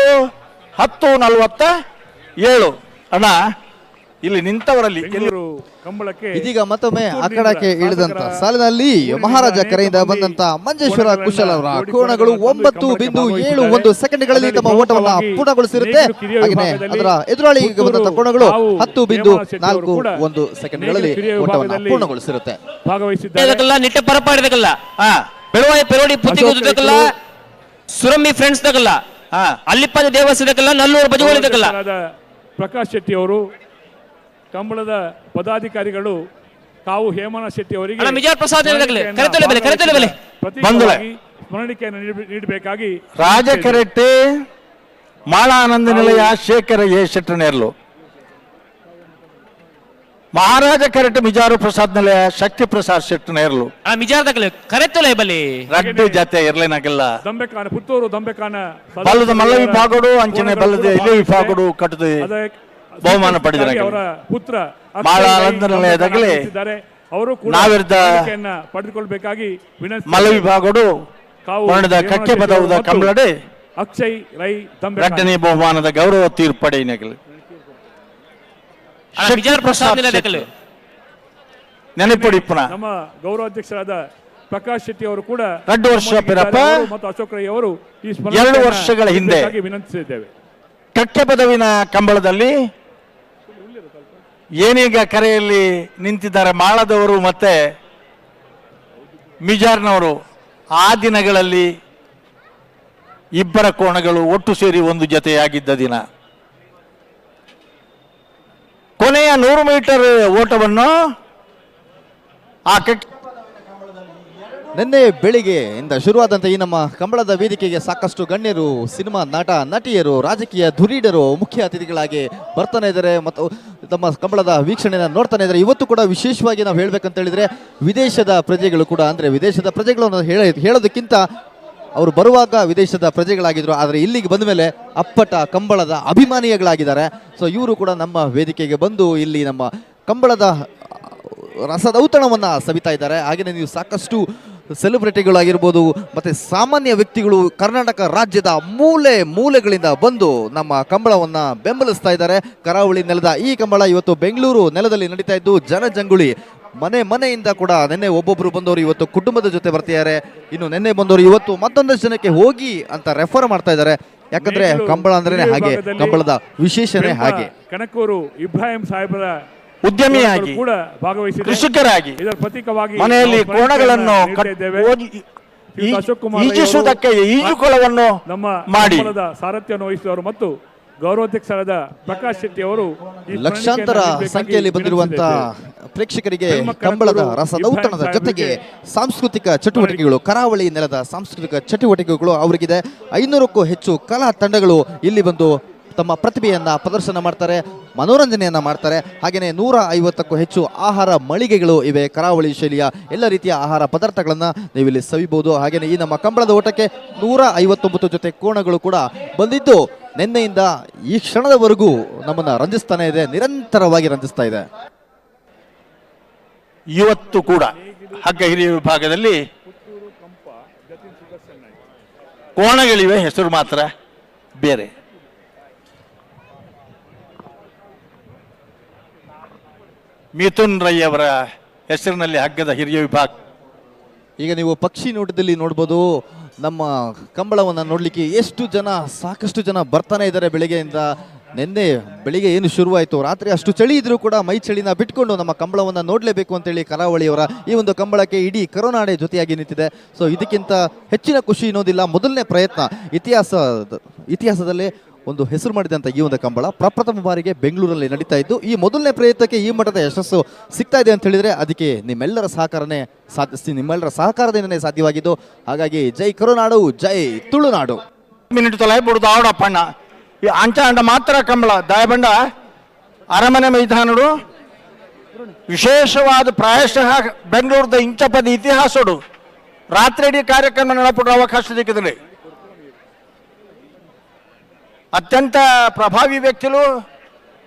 10.47 ಅಣ್ಣ ಇಲ್ಲಿ ನಿಂತವರಲ್ಲಿ ಇದೀಗ ಮತ್ತೊಮ್ಮೆ ಅಖಾಡಕ್ಕೆ ಇಳಿದಂತ ಸಾಲಿನಲ್ಲಿ ಮಹಾರಾಜ ಕರೆಯಿಂದ ಬಂದಂತ ಮಂಜೇಶ್ವರ ಕುಶಲ್ ಅವರ ಕೋಣಗಳು 9.71 ಸೆಕೆಂಡ್ಗಳಲ್ಲಿ ತಮ್ಮ ಓಟವನ್ನ ಪೂರ್ಣಗೊಳಿಸಿರುತ್ತೆ. ಹಾಗೆಯೇ ಅದರ ಎದುರಾಳಿಗೆ ಬಂದಂತ ಕೋಣಗಳು 10.41 ಸೆಕೆಂಡ್ಗಳಲ್ಲಿ ಓಟವನ್ನ ಪೂರ್ಣಗೊಳಿಸಿರುತ್ತೆ. ನಿಟ್ಟೆ ಪರಪಾಡಿದಕ್ಕಲ್ಲ ಪೆಳುವಾಯಿ ಪೆರೋಡಿ ಪುತ್ತಿಗೋದಕ್ಕಲ್ಲ ಸುರಮ್ಮಿ ಫ್ರೆಂಡ್ಸ್ ದಕ್ಕಲ್ಲ ಅಲ್ಲಿಪ್ಪದ ದೇವಸ್ಥದಕ್ಕಲ್ಲ ನಲ್ಲೂರು ಬಜಗೋಳಿದಕ್ಕಲ್ಲ ಪ್ರಕಾಶ್ ಶೆಟ್ಟಿ ಅವರು ಕಂಬಳದ ಪದಾಧಿಕಾರಿಗಳು ತಾವು ಹೇಮನ ಶೆಟ್ಟಿ ಅವರಿಗೆ ಸ್ಮರಣಿಕೆಯನ್ನು ನೀಡಬೇಕಾಗಿ ರಾಜಕರೆಟ್ಟೆ ಮಾಳಾನಂದ ನಿಲಯ ಶೇಖರ ಎ ಶೆಟ್ಟನೇರ್ಲು ಮಹಾರಾಜ ಕರೆಟ್ಟೆ ಮಿಜಾರು ಪ್ರಸಾದ್ ನಿಲಯ ಶಕ್ತಿ ಪ್ರಸಾದ್ ಶೆಟ್ಟನೇರ್ಲು ಮಿಜಾರ್ದಾಗಲೇ ಕರೆತ್ತಲೇ ಬಲಿ ರಡ್ಡು ಜಾತೆ ಇರ್ಲೇನಾಗಿಲ್ಲ ದಂಬೆಕಾನ ಪುತ್ತೂರು ದಂಬೆಕಾನ ಬಲ್ಲದ ಮಲ್ಲ ವಿಭಾಗಡು ಅಂಚನೆ ಬಲ್ಲದ ಇಲ್ಲಿ ವಿಭಾಗಡು ಕಟ್ಟದು ಬಹುಮಾನ ಪಡೆದ ಅವರ ಪುತ್ರ ಮಾಳಾನಂದ ನಿಲಯದಾಗಲೇ ಅವರು ನಾವಿರ್ದ ಪಡೆದುಕೊಳ್ಬೇಕಾಗಿ ವಿನಂತಿ ಮಲ್ಲ ವಿಭಾಗಡು ವರ್ಣದ ಕಕ್ಕೆ ಬದವುದ ಕಂಬಳಡೆ ಅಕ್ಷಯ್ ರೈ ಎರಡನೇ ಬಹುಮಾನದ ಗೌರವ ತೀರ್ಪಡೆಯಿನಗಲು ನೆನಪುಡಿಪ್ಪನ ನಮ್ಮ ಗೌರವಾಧ್ಯಕ್ಷರಾದ ಪ್ರಕಾಶ್ ಶೆಟ್ಟಿ ಅವರು ಕೂಡ 2 ವರ್ಷ ಪಿರಪ್ಪ ಮತ್ತು ಅಶೋಕ್ ರೈ ಅವರು ಈ 2 ವರ್ಷಗಳ ಹಿಂದೆ ವಿನಂತಿಸಿದ್ದೇವೆ. ಕಕ್ಕೆ ಪದವಿನ ಕಂಬಳದಲ್ಲಿ ಏನೀಗ ಕರೆಯಲ್ಲಿ ನಿಂತಿದ್ದಾರೆ ಮಾಳದವರು ಮತ್ತೆ ಮಿಜಾರ್ನವರು ಆ ದಿನಗಳಲ್ಲಿ ಇಬ್ಬರ ಕೋಣಗಳು ಒಟ್ಟು ಸೇರಿ ಒಂದು ಜೊತೆಯಾಗಿದ್ದ ದಿನ ಕೊನೆಯ 100 ಮೀಟರ್ ಓಟವನ್ನು ಆ ನಿನ್ನೆ ಬೆಳಿಗ್ಗೆಯಿಂದ ಶುರುವಾದಂಥ ಈ ನಮ್ಮ ಕಂಬಳದ ವೇದಿಕೆಗೆ ಸಾಕಷ್ಟು ಗಣ್ಯರು ಸಿನಿಮಾ ನಟ ನಟಿಯರು ರಾಜಕೀಯ ಧುರೀಡರು ಮುಖ್ಯ ಅತಿಥಿಗಳಾಗಿ ಬರ್ತಾನೆ ಇದ್ದಾರೆ ಮತ್ತು ತಮ್ಮ ಕಂಬಳದ ವೀಕ್ಷಣೆಯನ್ನು ನೋಡ್ತಾನೆ ಇದ್ದಾರೆ. ಇವತ್ತು ಕೂಡ ವಿಶೇಷವಾಗಿ ನಾವು ಹೇಳ್ಬೇಕಂತ ಹೇಳಿದ್ರೆ ವಿದೇಶದ ಪ್ರಜೆಗಳು ಕೂಡ ಅಂದರೆ ವಿದೇಶದ ಪ್ರಜೆಗಳು ಹೇಳೋದಕ್ಕಿಂತ ಅವರು ಬರುವಾಗ ವಿದೇಶದ ಪ್ರಜೆಗಳಾಗಿದ್ರು, ಆದರೆ ಇಲ್ಲಿಗೆ ಬಂದ ಮೇಲೆ ಅಪ್ಪಟ ಕಂಬಳದ ಅಭಿಮಾನಿಗಳಾಗಿದ್ದಾರೆ. ಸೊ ಇವರು ಕೂಡ ನಮ್ಮ ವೇದಿಕೆಗೆ ಬಂದು ಇಲ್ಲಿ ನಮ್ಮ ಕಂಬಳದ ರಸದೌತಣವನ್ನು ಸವಿತಾ ಇದ್ದಾರೆ. ಹಾಗೆಯೇ ನೀವು ಸಾಕಷ್ಟು ಸೆಲೆಬ್ರಿಟಿಗಳಾಗಿರ್ಬೋದು ಮತ್ತು ಸಾಮಾನ್ಯ ವ್ಯಕ್ತಿಗಳು ಕರ್ನಾಟಕ ರಾಜ್ಯದ ಮೂಲೆಗಳಿಂದ ಬಂದು ನಮ್ಮ ಕಂಬಳವನ್ನು ಬೆಂಬಲಿಸ್ತಾ ಇದ್ದಾರೆ. ಕರಾವಳಿ ನೆಲದ ಈ ಕಂಬಳ ಇವತ್ತು ಬೆಂಗಳೂರು ನೆಲದಲ್ಲಿ ನಡೀತಾ ಇದ್ದು ಜನಜಂಗುಳಿ ಮನೆಯಿಂದ ಕೂಡ ನಿನ್ನೆ ಒಬ್ಬೊಬ್ಬರು ಬಂದವರು ಇವತ್ತು ಕುಟುಂಬದ ಜೊತೆ ಬರ್ತಿದ್ದಾರೆ. ಇನ್ನು ನಿನ್ನೆ ಬಂದವರು ಇವತ್ತು ಮತ್ತೊಂದಷ್ಟು ಜನಕ್ಕೆ ಹೋಗಿ ಅಂತ ರೆಫರ್ ಮಾಡ್ತಾ ಇದ್ದಾರೆ. ಯಾಕಂದ್ರೆ ಕಂಬಳ ಅಂದ್ರೆ ಹಾಗೆ, ಕಂಬಳದ ವಿಶೇಷನೇ ಹಾಗೆ. ಕನಕೂರು ಇಬ್ರಾಹಿಂ ಸಾಹೇಬರ ಉದ್ಯಮಿಯಾಗಿ ಕೂಡ ಭಾಗವಹಿಸಿ ಕೃಷಿಕರಾಗಿ ಇದರ ಪ್ರತೀಕವಾಗಿ ಮನೆಯಲ್ಲಿ ಕೋಣಗಳನ್ನು ಈಜಿಸುವುದಕ್ಕೆ ಈಜುಕೊಳವನ್ನು ನಮ್ಮ ಮಾಡಿ ಸಾರಥ್ಯವನ್ನು ವಹಿಸಿದವರು ಮತ್ತು ಗೌರವಾಧ್ಯಕ್ಷರಾದ ಪ್ರಕಾಶ್ ಶೆಟ್ಟಿ ಅವರು ಲಕ್ಷಾಂತರ ಸಂಖ್ಯೆಯಲ್ಲಿ ಬಂದಿರುವಂತಹ ಪ್ರೇಕ್ಷಕರಿಗೆ ಕಂಬಳದ ರಸದೌತಣದ ಜೊತೆಗೆ ಸಾಂಸ್ಕೃತಿಕ ಚಟುವಟಿಕೆಗಳು, ಕರಾವಳಿ ನೆಲದ ಸಾಂಸ್ಕೃತಿಕ ಚಟುವಟಿಕೆಗಳು ಅವರಿಗಿದೆ. 500ಕ್ಕೂ ಹೆಚ್ಚು ಕಲಾ ತಂಡಗಳು ಇಲ್ಲಿ ಬಂದು ತಮ್ಮ ಪ್ರತಿಭೆಯನ್ನು ಪ್ರದರ್ಶನ ಮಾಡ್ತಾರೆ, ಮನೋರಂಜನೆಯನ್ನು ಮಾಡ್ತಾರೆ. ಹಾಗೆಯೇ 150ಕ್ಕೂ ಹೆಚ್ಚು ಆಹಾರ ಮಳಿಗೆಗಳು ಇವೆ. ಕರಾವಳಿ ಶೈಲಿಯ ಎಲ್ಲ ರೀತಿಯ ಆಹಾರ ಪದಾರ್ಥಗಳನ್ನು ನೀವು ಇಲ್ಲಿ ಸವಿಬಹುದು. ಹಾಗೆಯೇ ಈ ನಮ್ಮ ಕಂಬಳದ ಓಟಕ್ಕೆ 159 ಜೊತೆ ಕೋಣಗಳು ಕೂಡ ಬಂದಿದ್ದು ನಿನ್ನೆಯಿಂದ ಈ ಕ್ಷಣದವರೆಗೂ ನಮ್ಮನ್ನು ರಂಜಿಸ್ತಾನೆ ಇದೆ, ನಿರಂತರವಾಗಿ ರಂಜಿಸ್ತಾ ಇದೆ. ಇವತ್ತು ಕೂಡ ಹಗ್ಗ ಹಿರಿಯ ವಿಭಾಗದಲ್ಲಿ ಕೋಣಗಳಿವೆ, ಹೆಸರು ಮಾತ್ರ ಬೇರೆ. ಮಿಥುನ್ ರೈ ಅವರ ಹೆಸರಿನಲ್ಲಿ ಹಗ್ಗದ ಹಿರಿಯ ವಿಭಾಗ. ಈಗ ನೀವು ಪಕ್ಷಿ ನೋಟದಲ್ಲಿ ನೋಡ್ಬೋದು, ನಮ್ಮ ಕಂಬಳವನ್ನು ನೋಡಲಿಕ್ಕೆ ಸಾಕಷ್ಟು ಜನ ಬರ್ತಾನೆ ಇದ್ದಾರೆ. ಬೆಳಿಗ್ಗೆಯಿಂದ ನಿನ್ನೆ ಬೆಳಿಗ್ಗೆ ಏನು ಶುರುವಾಯಿತು, ರಾತ್ರಿ ಅಷ್ಟು ಚಳಿ ಇದ್ರೂ ಕೂಡ ಮೈ ಚಳಿನ ಬಿಟ್ಕೊಂಡು ನಮ್ಮ ಕಂಬಳವನ್ನು ನೋಡಲೇಬೇಕು ಅಂತೇಳಿ ಕರಾವಳಿಯವರ ಈ ಒಂದು ಕಂಬಳಕ್ಕೆ ಇಡೀ ಕರುನಾಡೆ ಜೊತೆಯಾಗಿ ನಿಂತಿದೆ. ಸೊ ಇದಕ್ಕಿಂತ ಹೆಚ್ಚಿನ ಖುಷಿ ಇನ್ನೋದಿಲ್ಲ. ಮೊದಲನೇ ಪ್ರಯತ್ನ ಇತಿಹಾಸದಲ್ಲೇ ಒಂದು ಹೆಸರು ಮಾಡಿದಂಥ ಈ ಒಂದು ಕಂಬಳ ಪ್ರಪ್ರಥಮ ಬಾರಿಗೆ ಬೆಂಗಳೂರಲ್ಲಿ ನಡೀತಾ ಇದ್ದು, ಈ ಮೊದಲನೇ ಪ್ರಯತ್ನಕ್ಕೆ ಈ ಮಟ್ಟದ ಯಶಸ್ಸು ಸಿಗ್ತಾ ಇದೆ ಅಂತ ಹೇಳಿದ್ರೆ ಅದಕ್ಕೆ ನಿಮ್ಮೆಲ್ಲರ ಸಹಕಾರದಿಂದನೇ ಸಾಧ್ಯವಾಗಿದ್ದು. ಹಾಗಾಗಿ ಜೈ ಕರುನಾಡು, ಜೈ ತುಳುನಾಡು. ಮಿನಿಟ್ ತೊಲೈಬಿಡುದು ಆವಡಪ್ಪಣ್ಣ ಈ ಅಂಚ ಅಂಡ ಮಾತ್ರ ಕಂಬಳ ದಯಬಂಡ ಅರಮನೆ ಮೈದಾನಡು ವಿಶೇಷವಾದ ಪ್ರಾಯಶಃ ಬೆಂಗಳೂರದ ಇಂಚಪದ ಇತಿಹಾಸಡು ರಾತ್ರಿ ಇಡೀ ಕಾರ್ಯಕ್ರಮ ನಡಪಡುವ ಅವಕಾಶ ಸಿಕ್ಕಿದೆ. ಅತ್ಯಂತ ಪ್ರಭಾವಿ ವ್ಯಕ್ತಿಗಳು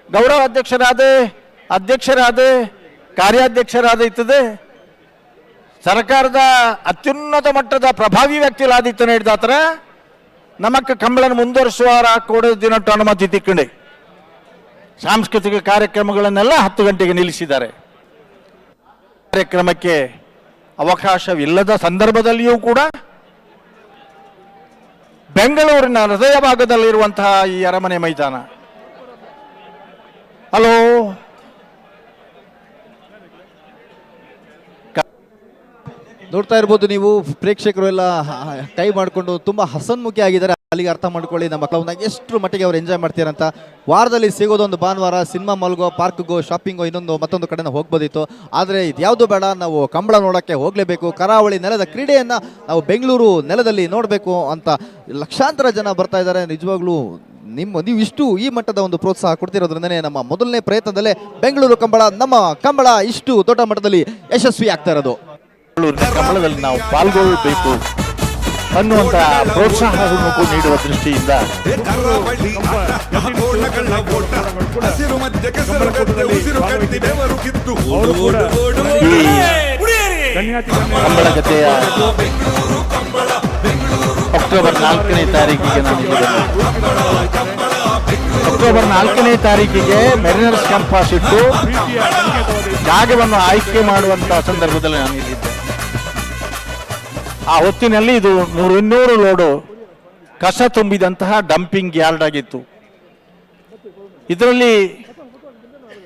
ಗೌರವ ಅಧ್ಯಕ್ಷರಾದ ಕಾರ್ಯಾಧ್ಯಕ್ಷರಾದ ಇರ್ತದೆ. ಸರ್ಕಾರದ ಅತ್ಯುನ್ನತ ಮಟ್ಟದ ಪ್ರಭಾವಿ ವ್ಯಕ್ತಿಗಳಾದಿತ್ತು ಹೇಳಿದಾತರ ನಮಕ್ಕೆ ಕಂಬಳನ್ನು ಮುಂದುವರಿಸುವ ಕೋಡದ ದಿನಟ್ಟು ಅನುಮತಿ ತಿಕ್ಕೊಂಡೆ. ಸಾಂಸ್ಕೃತಿಕ ಕಾರ್ಯಕ್ರಮಗಳನ್ನೆಲ್ಲ 10 ಗಂಟೆಗೆ ನಿಲ್ಲಿಸಿದ್ದಾರೆ. ಕಾರ್ಯಕ್ರಮಕ್ಕೆ ಅವಕಾಶವಿಲ್ಲದ ಸಂದರ್ಭದಲ್ಲಿಯೂ ಕೂಡ ಬೆಂಗಳೂರಿನ ಹೃದಯ ಭಾಗದಲ್ಲಿರುವಂತಹ ಈ ಅರಮನೆ ಮೈದಾನ, ಹಲೋ ನೋಡ್ತಾ ಇರ್ಬೋದು ನೀವು, ಪ್ರೇಕ್ಷಕರು ಎಲ್ಲ ಕೈ ಮಾಡಿಕೊಂಡು ತುಂಬ ಹಸನ್ಮುಖಿ ಆಗಿದ್ದಾರೆ. ಅಲ್ಲಿಗೆ ಅರ್ಥ ಮಾಡ್ಕೊಳ್ಳಿ ನಮ್ಮ ಕ್ಲಬ್ನ ಎಷ್ಟು ಮಟ್ಟಿಗೆ ಅವ್ರು ಎಂಜಾಯ್ ಮಾಡ್ತೀರಂತ. ವಾರದಲ್ಲಿ ಸಿಗೋದೊಂದು ಭಾನುವಾರ ಸಿನಿಮಾ ಮಾಲ್ಗೋ, ಪಾರ್ಕ್ಗೋ, ಶಾಪಿಂಗೋ, ಮತ್ತೊಂದು ಕಡೆನ ಹೋಗ್ಬೋದಿತ್ತು. ಆದರೆ ಇದ್ಯಾವುದು ಬೇಡ, ನಾವು ಕಂಬಳ ನೋಡೋಕ್ಕೆ ಹೋಗಲೇಬೇಕು. ಕರಾವಳಿ ನೆಲದ ಕ್ರೀಡೆಯನ್ನು ನಾವು ಬೆಂಗಳೂರು ನೆಲದಲ್ಲಿ ನೋಡಬೇಕು ಅಂತ ಲಕ್ಷಾಂತರ ಜನ ಬರ್ತಾ ಇದ್ದಾರೆ. ನಿಜವಾಗ್ಲೂ ನೀವು ಇಷ್ಟು ಈ ಮಟ್ಟದ ಒಂದು ಪ್ರೋತ್ಸಾಹ ಕೊಡ್ತಿರೋದ್ರಿಂದನೇ ನಮ್ಮ ಮೊದಲನೇ ಪ್ರಯತ್ನದಲ್ಲೇ ಬೆಂಗಳೂರು ನಮ್ಮ ಕಂಬಳ ಇಷ್ಟು ದೊಡ್ಡ ಮಟ್ಟದಲ್ಲಿ ಯಶಸ್ವಿ ಆಗ್ತಾ ಇರೋದು. ಕಂಬಳದಲ್ಲಿ ನಾವು ಪಾಲ್ಗೊಳ್ಳಬೇಕು ಅನ್ನುವಂತ ಪ್ರೋತ್ಸಾಹವನ್ನು ನೀಡುವ ದೃಷ್ಟಿಯಿಂದ ಕಂಬಳ ಗದ್ದೆಯ ಅಕ್ಟೋಬರ್ 4ನೇ ತಾರೀಕಿಗೆ ಅಕ್ಟೋಬರ್ 4ನೇ ತಾರೀಕಿಗೆ ಮೆರಿನರ್ಸ್ ಕ್ಯಾಂಪಸ್ ಇಟ್ಟು ಜಾಗವನ್ನು ಆಯ್ಕೆ ಮಾಡುವಂತಹ ಸಂದರ್ಭದಲ್ಲಿ ನಾನು ಇಲ್ಲಿದ್ದೆ. ಆ ಹೊತ್ತಿನಲ್ಲಿ ಇದು 200 ಲೋಡು ಕಸ ತುಂಬಿದಂತಹ ಡಂಪಿಂಗ್ ಯಾರ್ಡ್ ಆಗಿತ್ತು. ಇದರಲ್ಲಿ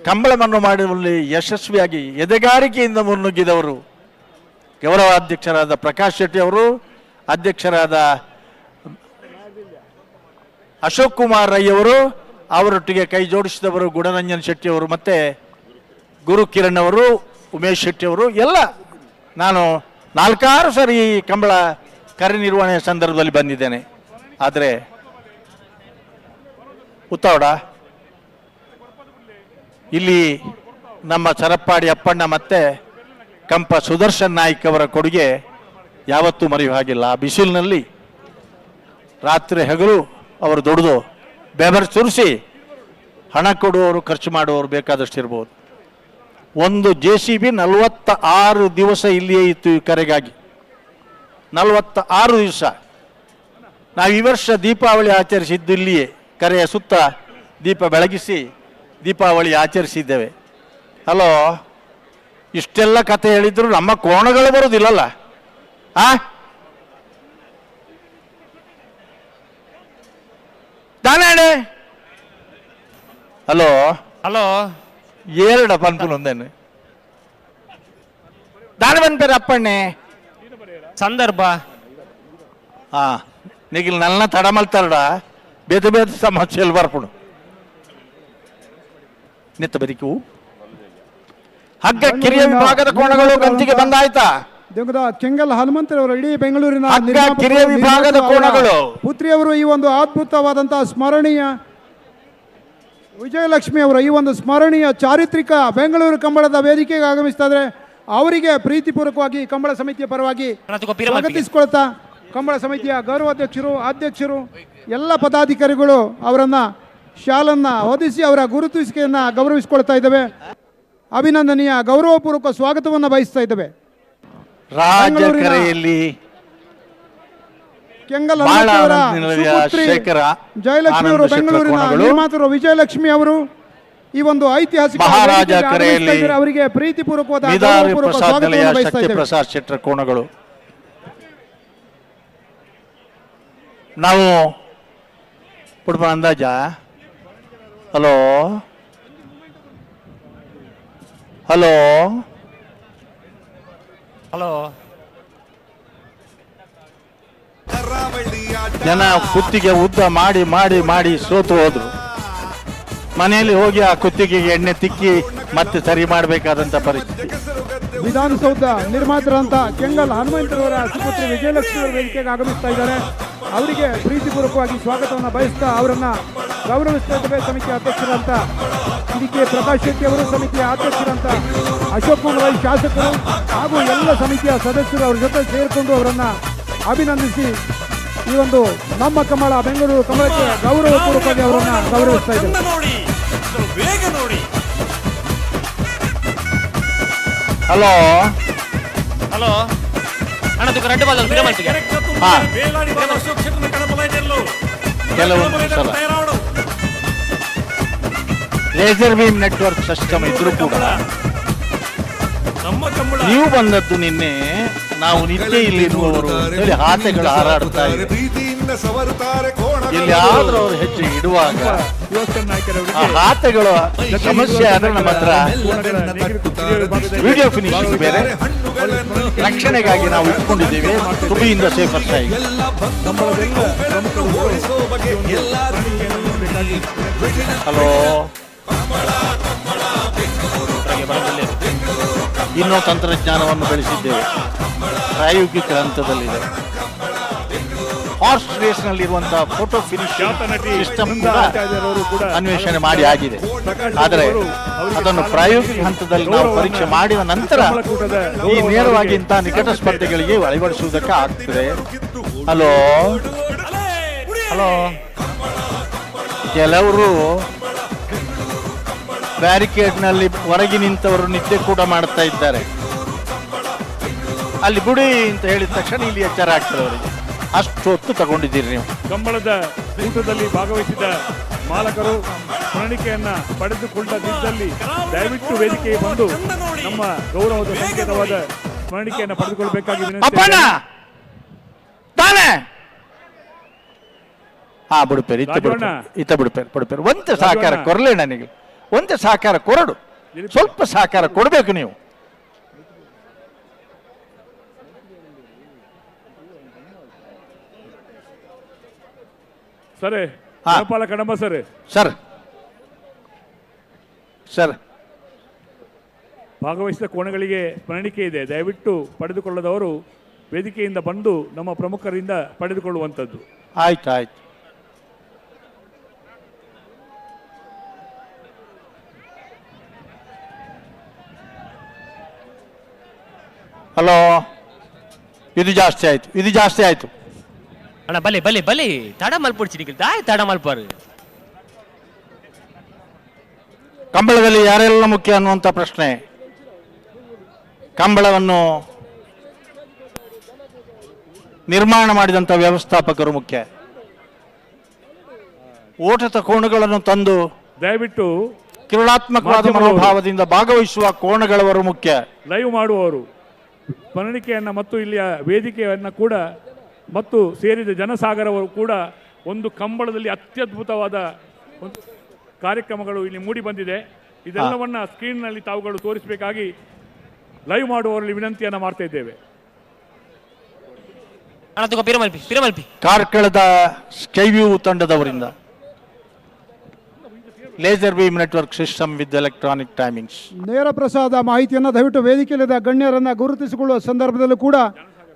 ಕಂಬಳವನ್ನು ಮಾಡುವಲ್ಲಿ ಯಶಸ್ವಿಯಾಗಿ ಎದೆಗಾರಿಕೆಯಿಂದ ಮುನ್ನುಗ್ಗಿದವರು ಗೌರವಾಧ್ಯಕ್ಷರಾದ ಪ್ರಕಾಶ್ ಶೆಟ್ಟಿ ಅವರು, ಅಧ್ಯಕ್ಷರಾದ ಅಶೋಕ್ ಕುಮಾರ್ ರೈ ಅವರು, ಅವರೊಟ್ಟಿಗೆ ಕೈ ಜೋಡಿಸಿದವರು ಗುಣರಂಜನ್ ಶೆಟ್ಟಿ ಅವರು, ಮತ್ತೆ ಗುರು ಕಿರಣ್ ಅವರು, ಉಮೇಶ್ ಶೆಟ್ಟಿ ಅವರು ಎಲ್ಲ. ನಾನು 4-6 ಸರಿ ಕಂಬಳ ಕಾರ್ಯನಿರ್ವಹಣೆಯ ಸಂದರ್ಭದಲ್ಲಿ ಬಂದಿದ್ದೇನೆ. ಆದರೆ ಉತ್ತವಡ ಇಲ್ಲಿ ನಮ್ಮ ಚರಪ್ಪಾಡಿ ಅಪ್ಪಣ್ಣ ಮತ್ತೆ ಕಂಪ ಸುದರ್ಶನ್ ನಾಯ್ಕ್ ಅವರ ಕೊಡುಗೆ ಯಾವತ್ತೂ ಮರೆಯುವ ಹಾಗಿಲ್ಲ. ಆ ಬಿಸಿಲಿನಲ್ಲಿ ರಾತ್ರಿ ಹಗಲು ಅವರು ದುಡಿದು ಬೆವರು ಸುರಿಸಿ ಹಣ ಕೊಡುವವರು, ಖರ್ಚು ಮಾಡುವವರು ಬೇಕಾದಷ್ಟು ಇರ್ಬೋದು. ಒಂದು JCB 46 ದಿವಸ ಇಲ್ಲಿಯೇ ಇತ್ತು ಈ ಕರೆಗಾಗಿ. 46 ದಿವಸ. ನಾವು ಈ ವರ್ಷ ದೀಪಾವಳಿ ಆಚರಿಸಿದ್ದು ಇಲ್ಲಿಯೇ ಕರೆಯ ಸುತ್ತ ದೀಪ ಬೆಳಗಿಸಿ ದೀಪಾವಳಿ ಆಚರಿಸಿದ್ದೇವೆ. ಹಲೋ, ಇಷ್ಟೆಲ್ಲ ಕತೆ ಹೇಳಿದ್ರು ನಮ್ಮ ಕೋಣಗಳು ಬರೋದಿಲ್ಲಲ್ಲ. ದಾನೆ ಹಲೋ ಹಲೋ ಏರಡ ಪನ್ಪುಲ್ ಒಂದೇನು ದಾನ ಬಂದ್ಪೇರು ಅಪ್ಪಣ್ಣೆ ಸಂದರ್ಭ నీకు నల్ల తడమల్తాడా ಬೇದ ಬೇದ ಸಮಸ್ಯೆಯಲ್ಲಿ ಬರ್ಪುಡು ನಿತ್ತ ಬರಿಕು ಹಗ್ಗ ಕಿರಿಯ ವಿಭಾಗದ ಕೋಣಗಳು ಗಂತಿಗೆ ಬಂದಾಯ್ತಾ? ಕೆಂಗಲ್ ಹನುಮಂತರವರು ಇಡೀ ಬೆಂಗಳೂರಿನ ಕಿರಿಯ ವಿಭಾಗದ ಕೋಣಗಳು ಪುತ್ರಿಯವರು ಈ ಒಂದು ಅದ್ಭುತವಾದಂತಹ ಸ್ಮರಣೀಯ ವಿಜಯಲಕ್ಷ್ಮಿ ಅವರ ಈ ಒಂದು ಸ್ಮರಣೀಯ ಚಾರಿತ್ರಿಕ ಬೆಂಗಳೂರು ಕಂಬಳದ ವೇದಿಕೆಗೆ ಆಗಮಿಸ್ತಾ ಇದ್ದಾರೆ. ಅವರಿಗೆ ಪ್ರೀತಿಪೂರ್ವಕವಾಗಿ ಕಂಬಳ ಸಮಿತಿಯ ಪರವಾಗಿ ಸ್ವಾಗತಿಸಿಕೊಳ್ತಾ ಕಂಬಳ ಸಮಿತಿಯ ಗೌರವಾಧ್ಯಕ್ಷರು, ಅಧ್ಯಕ್ಷರು, ಎಲ್ಲ ಪದಾಧಿಕಾರಿಗಳು ಅವರನ್ನು ಶಾಲನ್ನು ಹೊದಿಸಿ ಅವರ ಗುರುತಿಸಿಕೆಯನ್ನು ಗೌರವಿಸಿಕೊಳ್ತಾ ಇದ್ದೇವೆ. ಅಭಿನಂದನೀಯ ಗೌರವಪೂರ್ವಕ ಸ್ವಾಗತವನ್ನು ಬಯಸ್ತಾ ಇದ್ದೇವೆ. ರಾಜಕರೆಯಲ್ಲಿ ಕೆಂಗಲ್ ಅವರ ಸುಪುತ್ರಿ ಜಯಲಕ್ಷ್ಮಿ ಅವರು, ಬೆಂಗಳೂರಿನ ನಿರ್ಮಾತೃ ವಿಜಯಲಕ್ಷ್ಮಿ ಅವರು ಈ ಒಂದು ಐತಿಹಾಸಿಕ ಮಹಾರಾಜ ಕರೆಯಲ್ಲಿ ಅವರಿಗೆ ಪ್ರೀತಿಪೂರ್ವಕವಾದ ಶಕ್ತಿ ಪ್ರಸಾದ್ ಶೆಟ್ಟರ್ ಕೋಣಗಳು. ನಾವು ಪುಡ್ಪ ಅಂದಾಜ. ಹಲೋ ಹಲೋ ಹಲೋ, ಜನ ಕುತ್ತಿಗೆ ಉದ್ದ ಮಾಡಿ ಮಾಡಿ ಮಾಡಿ ಸೋತು ಹೋದ್ರು. ಮನೆಯಲ್ಲಿ ಹೋಗಿ ಆ ಕುತ್ತಿಗೆಗೆ ಎಣ್ಣೆ ತಿಕ್ಕಿ ಮತ್ತೆ ಸರಿ ಮಾಡಬೇಕಾದಂತ ಪರಿಸ್ಥಿತಿ. ವಿಧಾನಸೌಧ ನಿರ್ಮಾತರಂತ ಕೆಂಗಲ್ ಹನುಮಂತರವರ ಸುಪುತ್ರಿ ವಿಜಯಲಕ್ಷ್ಮಿ ಅವರ ವೇದಿಕೆಗೆ ಆಗಮಿಸ್ತಾ ಇದ್ದಾರೆ. ಅವರಿಗೆ ಪ್ರೀತಿಪೂರ್ವಕವಾಗಿ ಸ್ವಾಗತವನ್ನು ಬಯಸ್ತಾ ಅವರನ್ನ ಗೌರವಿಸ್ತಾ ಇದ್ದೇವೆ. ಸಮಿತಿಯ ಅಧ್ಯಕ್ಷರಂತ ಕೆ ಪ್ರಕಾಶ್ ಶೆಟ್ಟಿ ಅವರು, ಸಮಿತಿಯ ಅಧ್ಯಕ್ಷರಂತ ಅಶೋಕ್ ಕುಮಾರ್ ಶಾಸಕರು ಹಾಗೂ ಎಲ್ಲ ಸಮಿತಿಯ ಸದಸ್ಯರು ಅವರ ಜೊತೆ ಸೇರಿಕೊಂಡು ಅವರನ್ನ ಅಭಿನಂದಿಸಿ ಈ ಒಂದು ನಮ್ಮ ಕಮಲ ಬೆಂಗಳೂರು ಕಮಲಕ್ಕೆ ಗೌರವಪೂರ್ವಕವಾಗಿ ಅವರನ್ನ ಗೌರವಿಸ್ತಾ ಇದ್ದೇವೆ. ಹಲೋ ಹಲೋ ಅಣ್ಣ ತುಕ ರೆಡ್ ಬಾಲ್ ಕೆಲವೊಂದು ಸಲ ಲೇಸರ್ ಬೀಮ್ ನೆಟ್ವರ್ಕ್ ಸಿಸ್ಟಮ್ ಇದ್ರೂ ಕೂಡ ನೀವು ಬಂದದ್ದು ನಿನ್ನೆ ನಾವು ನಿತ್ಯ ಇಲ್ಲಿ ಇರುವವರು ಹೇಳಿ ಹಾತೆಗಳು ಹಾರಾಡ್ತಾ ಇದೆ. ಇಲ್ಲಿ ಆದ್ರೂ ಅವರು ಹೆಚ್ಚು ಇಡುವಾಗ ಆ ಹಾತೆಗಳ ಸಮಸ್ಯೆ ಆದ್ರೆ ನಮ್ಮ ಹತ್ರ ವಿಡಿಯೋ ಫಿನಿಶಿಂಗ್ ಬೇರೆ ರಕ್ಷಣೆಗಾಗಿ ನಾವು ಇಟ್ಕೊಂಡಿದ್ದೀವಿ. ತುಬಿಯಿಂದ ಸೇಫರ್ ಸೈಡ್. ಹಲೋ, ಇನ್ನೂ ತಂತ್ರಜ್ಞಾನವನ್ನು ಬೆಳೆಸಿದ್ದೇವೆ. ಪ್ರಾಯೋಗಿಕ ಹಂತದಲ್ಲಿದೆ. ಹಾರ್ಸ್ ರೇಸ್ ನಲ್ಲಿ ಇರುವಂತಹ ಫೋಟೋ ಫಿನಿಶಿಂಗ್ ಸಿಸ್ಟಮ್ ಕೂಡ ಅನ್ವೇಷಣೆ ಮಾಡಿ ಆಗಿದೆ. ಆದರೆ ಅದನ್ನು ಪ್ರಾಯೋಗಿಕ ಹಂತದಲ್ಲಿ ನಾವು ಪರೀಕ್ಷೆ ಮಾಡಿದ ನಂತರ ಈ ನೇರವಾಗಿ ಇಂತಹ ನಿಕಟ ಸ್ಪರ್ಧೆಗಳಿಗೆ ಅಳವಡಿಸುವುದಕ್ಕೆ ಆಗ್ತದೆ. ಹಲೋ ಹಲೋ, ಕೆಲವರು ಬ್ಯಾರಿಕೇಡ್ ನಲ್ಲಿ ಹೊರಗೆ ನಿಂತವರು ನಿತ್ಯ ಕೂಡ ಮಾಡ್ತಾ ಇದ್ದಾರೆ. ಅಲ್ಲಿ ಬಿಡಿ ಅಂತ ಹೇಳಿದ ತಕ್ಷಣ ಇಲ್ಲಿ ಎಚ್ಚರ ಆಗ್ತದೆ ಅವರಿಗೆ. ಅಷ್ಟು ಹೊತ್ತು ತಗೊಂಡಿದ್ದೀರಿ ನೀವು. ಕಂಬಳದ ಊಟದಲ್ಲಿ ಭಾಗವಹಿಸಿದ ಮಾಲಕರು ಸ್ಮರಣಿಕೆಯನ್ನ ಪಡೆದುಕೊಳ್ಳದಿದ್ದಲ್ಲಿ ದಯವಿಟ್ಟು ವೇದಿಕೆಗೆ ಬಂದು ನಮ್ಮ ಗೌರವದ ಸಂಕೇತವಾದ ಸ್ಮರಣಿಕೆಯನ್ನು ಪಡೆದುಕೊಳ್ಳಬೇಕಾಗಿ ವಿನಂತಿ. ಹಾ ಬಿಡ್ಪೇರಿ ಇತ್ತ ಬಿಡ್ಪೇರಿ ಒಂದೇ ಸಹಕಾರ ಕೊರಲೇ ನನಗೆ. ಒಂದೇ ಸಹಕಾರ ಕೊರಡು, ಸ್ವಲ್ಪ ಸಹಕಾರ ಕೊಡಬೇಕು ನೀವು. ಸರಿ ಕಡಂಬ ಸರ್ ಸರ್ ಸರ್ ಭಾಗವಹಿಸಿದ ಕೋಣಗಳಿಗೆ ಸ್ಮರಣಿಕೆ ಇದೆ. ದಯವಿಟ್ಟು ಪಡೆದುಕೊಳ್ಳದವರು ವೇದಿಕೆಯಿಂದ ಬಂದು ನಮ್ಮ ಪ್ರಮುಖರಿಂದ ಪಡೆದುಕೊಳ್ಳುವಂಥದ್ದು. ಆಯ್ತು ಆಯ್ತು. ಹಲೋ, ಇದು ಜಾಸ್ತಿ ಆಯ್ತು, ಇದು ಜಾಸ್ತಿ ಆಯ್ತು. ಅಣ್ಣ ಬಲಿ ಬಲಿ ಬಲಿ ತಡ ಮಲ್ಪುಡ್ಸಿ ತಡ ಮಲ್ಪಾರು. ಕಂಬಳದಲ್ಲಿ ಯಾರೆಲ್ಲ ಮುಖ್ಯ ಅನ್ನುವಂಥ ಪ್ರಶ್ನೆ. ಕಂಬಳವನ್ನು ನಿರ್ಮಾಣ ಮಾಡಿದಂಥ ವ್ಯವಸ್ಥಾಪಕರು ಮುಖ್ಯ. ಓಟದ ಕೋಣಗಳನ್ನು ತಂದು ದಯವಿಟ್ಟು ಕಿರುಳಾತ್ಮಕವಾದ ಮನೋಭಾವದಿಂದ ಭಾಗವಹಿಸುವ ಕೋಣಗಳವರು ಮುಖ್ಯ. ಲೈವ್ ಮಾಡುವವರು ಸ್ಮರಣಿಕೆಯನ್ನ ಮತ್ತು ಇಲ್ಲಿಯ ವೇದಿಕೆಯನ್ನ ಕೂಡ ಮತ್ತು ಸೇರಿದ ಜನಸಾಗರವರು ಕೂಡ ಒಂದು ಕಂಬಳದಲ್ಲಿ ಅತ್ಯದ್ಭುತವಾದ ಒಂದು ಕಾರ್ಯಕ್ರಮಗಳು ಇಲ್ಲಿ ಮೂಡಿ ಬಂದಿದೆ. ಇದೆಲ್ಲವನ್ನ ಸ್ಕ್ರೀನ್ನಲ್ಲಿ ತಾವುಗಳು ತೋರಿಸಬೇಕಾಗಿ ಲೈವ್ ಮಾಡುವವರಲ್ಲಿ ವಿನಂತಿಯನ್ನ ಮಾಡ್ತಾ ಇದ್ದೇವೆ. ಕಾರ್ಕಳದ ಸ್ಕೈವ್ಯೂ ತಂಡದವರಿಂದ laser beam network system with electronic timings. ನೇರ ಪ್ರಸಾದ ಮಾಹಿತಿಯನ್ನು ದಯವಿಟ್ಟು ವೇದಿಕೆಯಲ್ಲಿದ್ದ ಗಣ್ಯರನ್ನ ಗುರುತಿಸಿಕೊಳ್ಳುವ ಸಂದರ್ಭದಲ್ಲೂ ಕೂಡ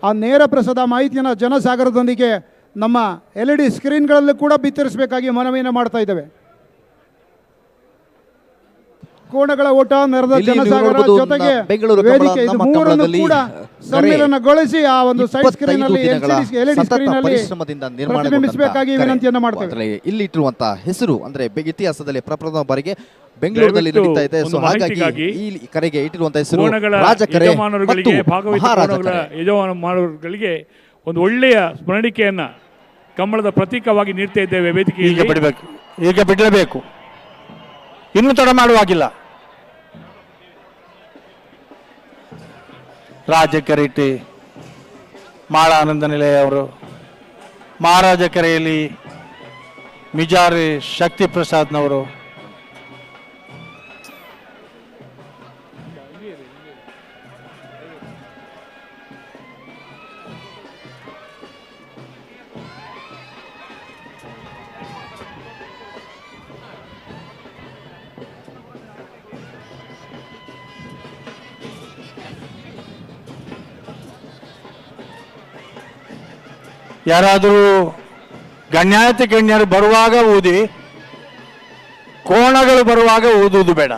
ಆ ನೇರ ಪ್ರಸಾದ ಮಾಹಿತಿಯನ್ನು ಜನಸಾಗರದೊಂದಿಗೆ ನಮ್ಮ LED ಸ್ಕ್ರೀನ್ಗಳಲ್ಲೂ ಕೂಡ ಬಿತ್ತರಿಸಬೇಕಾಗಿ ಮನವಿಯನ್ನು ಮಾಡ್ತಾ ಇದ್ದೇವೆ. ಕೋಣಗಳ ಓಟ ನೆರೆದ ಇಲ್ಲಿ ನೀವು ಜನಸಾಗರ ನೋಡ್ಬೋದು ಜೊತೆಗೆ ಬೆಂಗಳೂರು ಕಮಲ ವೇದಿಕೆ ಇದು ನಮ್ಮ ಮೂರನ್ನು ಕಮಲದಲ್ಲಿ ಕೂಡ ಸಮ್ಮಿಲನಗೊಳಿಸಿ ಆ ಒಂದು ಸೈಡ್ ಸ್ಕ್ರೀನ್ 25 ಅಲ್ಲಿ ದಿನಗಳ ಎಲ್ಇಡಿ ಸತತ ಸ್ಕ್ರೀನ್ ಅಲ್ಲಿ ಪರಿಶ್ರಮದಿಂದ ಪ್ರತಿಬಿಂಬಿಸಬೇಕಾಗಿ ವಿನಂತಿಯನ್ನ ಮಾಡ್ತೇವೆ. ನಿರ್ಮಾಣಗೊಂಡ ಇಲ್ಲಿ ಇಟ್ಟಿರುವಂತಹ ಹೆಸರು ಅಂದ್ರೆ ಇತಿಹಾಸದಲ್ಲಿ ಪ್ರಪ್ರಥಮ ಬಾರಿಗೆ ಬೆಂಗಳೂರಿನಲ್ಲಿ ನಡೀತಾ ಇದೆ. ಸೊ ಹಾಗಾಗಿ ಈ ಕರೆಗೆ ಇಟ್ಟಿರುವಂತಹ ಹೆಸರು ಕೋಣಗಳ ರಾಜಕರೆ ಮತ್ತು ಯಜಮಾನರುಗಳಿಗೆ ಭಾಗವಹಿಸಿದ ಮಹಾರಾಜಕರೆ. ಯಜಮಾನರುಗಳಿಗೆ ಒಂದು ಒಳ್ಳೆಯ ಸ್ಮರಣಿಕೆಯನ್ನ ಕಮಲದ ಪ್ರತೀಕವಾಗಿ ನೀಡ್ತಾ ಇದ್ದೇವೆ ವೇದಿಕೆಯಲ್ಲಿ. ಈಗ ಬಿಡಬೇಕು, ಈಗ ಬಿಡಲೇಬೇಕು, ಇನ್ನು ತಡ ಮಾಡುವಾಗಿಲ್ಲ. ರಾಜಕರಿಟಿ ಮಾಳಾನಂದ ನಿಲಯ ಅವರು, ಮಹಾರಾಜ ಕೆರೆಯಲ್ಲಿ ಮಿಜಾರಿ ಶಕ್ತಿ ಪ್ರಸಾದ್ನವರು, ಯಾರಾದರೂ ಗಣ್ಯಾತಿ ಗಣ್ಯರು ಬರುವಾಗ ಊದಿ, ಕೋಣಗಳು ಬರುವಾಗ ಊದುವುದು ಬೇಡ.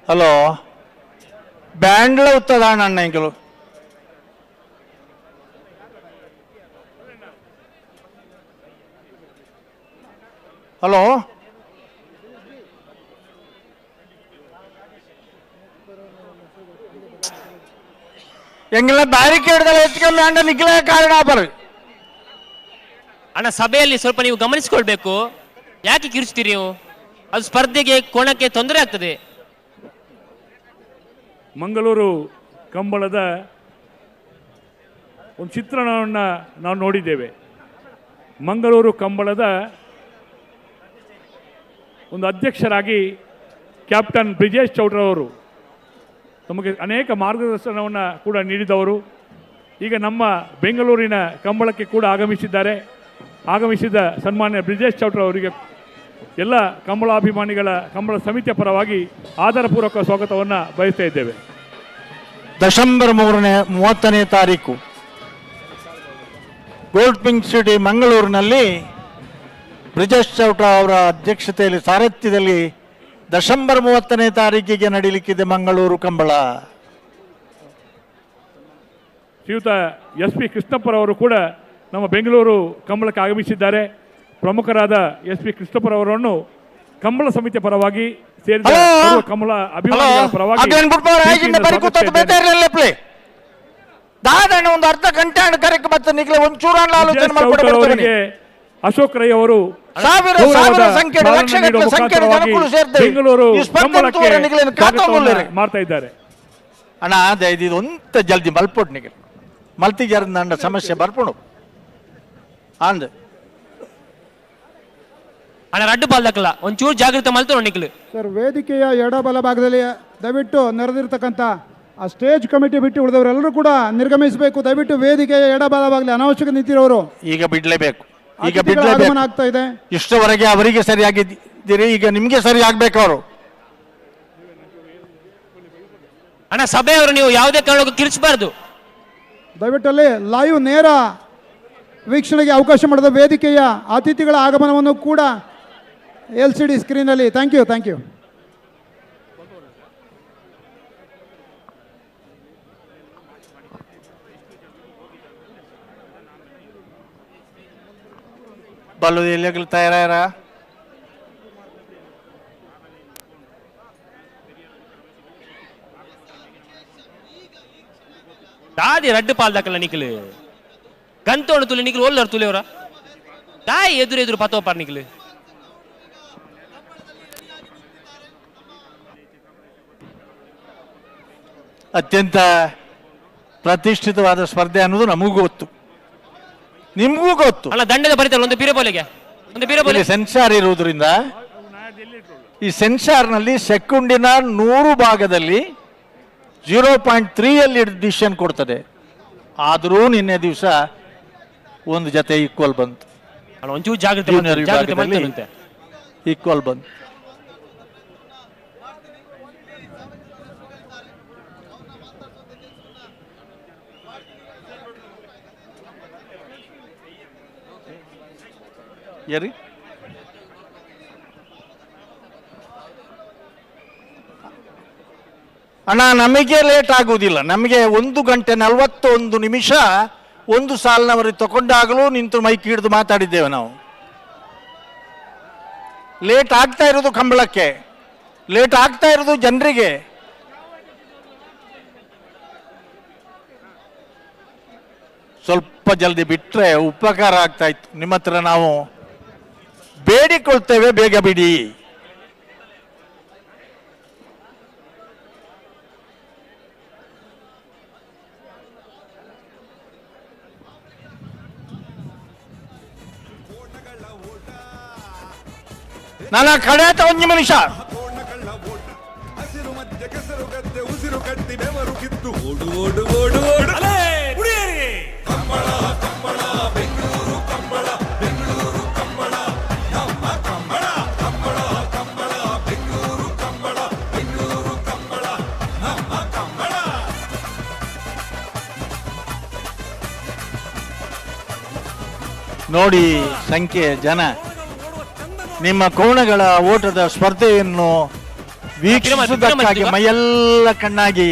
ಹಲೋ, ಬ್ಯಾಂಡ್ಲ ಉತ್ತದಾಣ ಅಣ್ಣ ಇಂಕಲು ಹಲೋ, ಎಂಗೆಲ್ಲ ಬ್ಯಾರಿಕೇಡ್ದಲ್ಲಿ ಹೆಚ್ಚಿಗೆ ಅಂಡ ನಿಖಿಲ ಕಾರಣ ಬರ ಅಣ್ಣ, ಸಭೆಯಲ್ಲಿ ಸ್ವಲ್ಪ ನೀವು ಗಮನಿಸಿಕೊಳ್ಬೇಕು. ಯಾಕೆ ಕಿರಿಸ್ತೀರಿ ನೀವು? ಅದು ಸ್ಪರ್ಧೆಗೆ ಕೋಣಕ್ಕೆ ತೊಂದರೆ ಆಗ್ತದೆ. ಮಂಗಳೂರು ಕಂಬಳದ ಒಂದು ಚಿತ್ರಣವನ್ನು ನಾವು ನೋಡಿದ್ದೇವೆ. ಮಂಗಳೂರು ಕಂಬಳದ ಒಂದು ಅಧ್ಯಕ್ಷರಾಗಿ ಕ್ಯಾಪ್ಟನ್ ಬ್ರಿಜೇಶ್ ಚೌಟ್ರವರು ನಮಗೆ ಅನೇಕ ಮಾರ್ಗದರ್ಶನವನ್ನು ಕೂಡ ನೀಡಿದವರು. ಈಗ ನಮ್ಮ ಬೆಂಗಳೂರಿನ ಕಂಬಳಕ್ಕೆ ಕೂಡ ಆಗಮಿಸಿದ ಸನ್ಮಾನ್ಯ ಬ್ರಿಜೇಶ್ ಚೌಟ್ರ ಅವರಿಗೆ ಎಲ್ಲ ಕಂಬಳಾಭಿಮಾನಿಗಳ ಕಂಬಳ ಸಮಿತಿಯ ಪರವಾಗಿ ಆದರಪೂರ್ವಕ ಸ್ವಾಗತವನ್ನು ಬಯಸ್ತಾ ಇದ್ದೇವೆ. ಡಿಸೆಂಬರ್ 30ನೇ ತಾರೀಕು ಗೋಲ್ಡ್ ಪಿಂಕ್ ಸಿಟಿ ಮಂಗಳೂರಿನಲ್ಲಿ ಬ್ರಿಜೇಶ್ ಚೌಟ್ರ ಅವರ ಅಧ್ಯಕ್ಷತೆಯಲ್ಲಿ ಸಾರಥ್ಯದಲ್ಲಿ ಡಿಸೆಂಬರ್ 30ನೇ ತಾರೀಕಿಗೆ ನಡೀಲಿಕ್ಕಿದೆ ಮಂಗಳೂರು ಕಂಬಳ. ಶ್ರೀಯುತ SP ಕೃಷ್ಣಪ್ಪರವರು ಕೂಡ ನಮ್ಮ ಬೆಂಗಳೂರು ಕಂಬಳಕ್ಕೆ ಆಗಮಿಸಿದ್ದಾರೆ. ಪ್ರಮುಖರಾದ SP ಕೃಷ್ಣಪ್ಪರವರನ್ನು ಕಂಬಳ ಸಮಿತಿಯ ಪರವಾಗಿ ಸೇರಿದ ಕಮಲ ಅಭಿಮಾನಿಗಳ ಪರವಾಗಿ ಒಂದು ಅರ್ಧ ಗಂಟೆ ಕರೆಕ್ಟ್ ಮತ್ತೆ ನಿಖಿಲ ಒಂಚೂರು ಆಲೋಚನೆ ಮಾಡಿಕೊಡಬೇಕು. ಅಶೋಕ್ ರೈ ಅವರು ಸಾವಿರ ಸಂಖ್ಯೆ ಲಕ್ಷಗಟ್ಟಲೆ ಸಂಖ್ಯೆ ಜನಗಳು ಸೇರ್ತಾರೆ. ಬೆಂಗಳೂರು ಈ ಸ್ಪರ್ಧೆ ಮಾಡ್ತಾ ಇದ್ದಾರೆ. ಅಣ್ಣ ಅದೇ ಇದು ಒಂತ ಜಲ್ದಿ ಮಲ್ಪೊಟ್ಟು ನಿಖಿಲ್ ಮಲ್ತಿಜಾರ ನಂಡ ಸಮಸ್ಯೆ ಬರ್ಪುಣು ಅಂದ್ ಅಣ್ಣ ರಡ್ಡು ಪಾಲ್ದಕ್ಕಲ್ಲ ಒಂಚೂರು ಜಾಗೃತ ಮಲ್ತು ನಿಖಿಲ್ ಸರ್. ವೇದಿಕೆಯ ಎಡಬಲ ಭಾಗದಲ್ಲಿ ದಯವಿಟ್ಟು ನೆರೆದಿರ್ತಕ್ಕಂಥ ಆ ಸ್ಟೇಜ್ ಕಮಿಟಿ ಬಿಟ್ಟು ಉಳಿದವರೆಲ್ಲರೂ ಕೂಡ ನಿರ್ಗಮಿಸಬೇಕು. ದಯವಿಟ್ಟು ವೇದಿಕೆಯ ಎಡಬಲ ಭಾಗದಲ್ಲಿ ಅನಾವಶ್ಯಕ ನಿಂತಿರೋರು ಈಗ ಬಿಡ್ಲೇಬೇಕು. ಈಗ ಆಗಮನ ಆಗ್ತಾ ಇದೆ. ಇಷ್ಟವರೆಗೆ ಅವರಿಗೆ ಸರಿಯಾಗಿದ್ದೀರಿ, ಈಗ ನಿಮ್ಗೆ ಸರಿ ಆಗ್ಬೇಕು. ಅವರು ಅಣ್ಣ ಸಭೆಯವರು ನೀವು ಯಾವುದೇ ಕಾರಣಕ್ಕೂ ಕಿರಿಸಬಾರ್ದು. ದಯವಿಟ್ಟಲ್ಲಿ ಲೈವ್ ನೇರ ವೀಕ್ಷಣೆಗೆ ಅವಕಾಶ ಮಾಡಿದ ವೇದಿಕೆಯ ಅತಿಥಿಗಳ ಆಗಮನವನ್ನು ಕೂಡ LCD ಸ್ಕ್ರೀನಲ್ಲಿ. Thank you. ಬಲ್ಲು ಎಲ್ಲಿ ತಯಾರ ದಾದಿ ರಡ್ಡು ಪಾಲ್ದಕ್ಕಲ್ಲ ನಿಖಿಲ್ ಗಂತೋಣ ತುಲಿ ನಿಖಿಲ್ ಒಲ್ಲರು ತುಲಿಯವರ ದಾಯಿ ಎದುರು ಪತೋಪಾರ್ ನಿಖಿಲ್ ಅತ್ಯಂತ ಪ್ರತಿಷ್ಠಿತವಾದ ಸ್ಪರ್ಧೆ ಅನ್ನೋದು ನಮಗೂ ಗೊತ್ತು, ನಿಮಗೂ ಗೊತ್ತು. ಅಲ್ಲ ದಂಡದ ಬರೀತಾರೆ ಒಂದು ಬಿರಬೋಲೆ ಸೆನ್ಸಾರ್ ಇರುವುದರಿಂದ ಈ ಸೆನ್ಸಾರ್ನಲ್ಲಿ ಸೆಕೆಂಡಿನ 100 ಭಾಗದಲ್ಲಿ 0.3 ಅಲ್ಲಿ ಡಿಸಿಷನ್ ಕೊಡ್ತದೆ. ಆದರೂ ನಿನ್ನೆ ದಿವಸ ಒಂದು ಜೊತೆ ಈಕ್ವಲ್ ಬಂತು, ಒಂಚೂರು ಜಾಗ್ರತೆ ಈಕ್ವಲ್ ಬಂತು. ಯಾರಿ ಅಣ್ಣ, ನಮಗೆ ಲೇಟ್ ಆಗುವುದಿಲ್ಲ. ನಮಗೆ 1 ಗಂಟೆ 41 ನಿಮಿಷ ಒಂದು ಸಾಲಿನವರಿಗೆ ತಗೊಂಡಾಗಲೂ ನಿಂತು ಮೈಕ್ ಹಿಡಿದು ಮಾತಾಡಿದ್ದೇವೆ ನಾವು. ಲೇಟ್ ಆಗ್ತಾ ಇರೋದು ಕಂಬಳಕ್ಕೆ, ಲೇಟ್ ಆಗ್ತಾ ಇರೋದು ಜನರಿಗೆ. ಸ್ವಲ್ಪ ಜಲ್ದಿ ಬಿಟ್ಟರೆ ಉಪಕಾರ ಆಗ್ತಾ ಇತ್ತು. ನಿಮ್ಮ ಹತ್ರ ನಾವು ಬೇಡಿಕೊಳ್ತೇವೆ, ಬೇಗ ಬಿಡಿ. ನಾನು ಕಡೆತ 1 ನಿಮಿಷ. ಹಸಿರು ಮಧ್ಯ ಕೆಸರು ಗದ್ದೆ ಉಸಿರು ಕಟ್ಟಿ ಬೆವರು ಕಿತ್ತು ಓಡು ಓಡು ಓಡು ಓಡು ಕಂಬಳ ಕಂಬಳ ಬೆಂಗಳೂರು ಕಂಬಳ ಬೆಂಗಳೂರು ಕಂಬಳ ನಮ್ಮ ಕಂಬಳ ಕಂಬಳ ಕಂಬಳ ಬೆಂಗಳೂರು ಕಂಬಳ ಬೆಂಗಳೂರು ಕಂಬಳ ನಮ್ಮ ಕಂಬಳ. ನೋಡಿ ಸಂಖ್ಯೆ ಜನ ನಿಮ್ಮ ಕೋಣಗಳ ಓಟದ ಸ್ಪರ್ಧೆಯನ್ನು ವೀಕ್ಷಿಸುವುದಕ್ಕಾಗಿ ಮೈಯೆಲ್ಲ ಕಣ್ಣಾಗಿ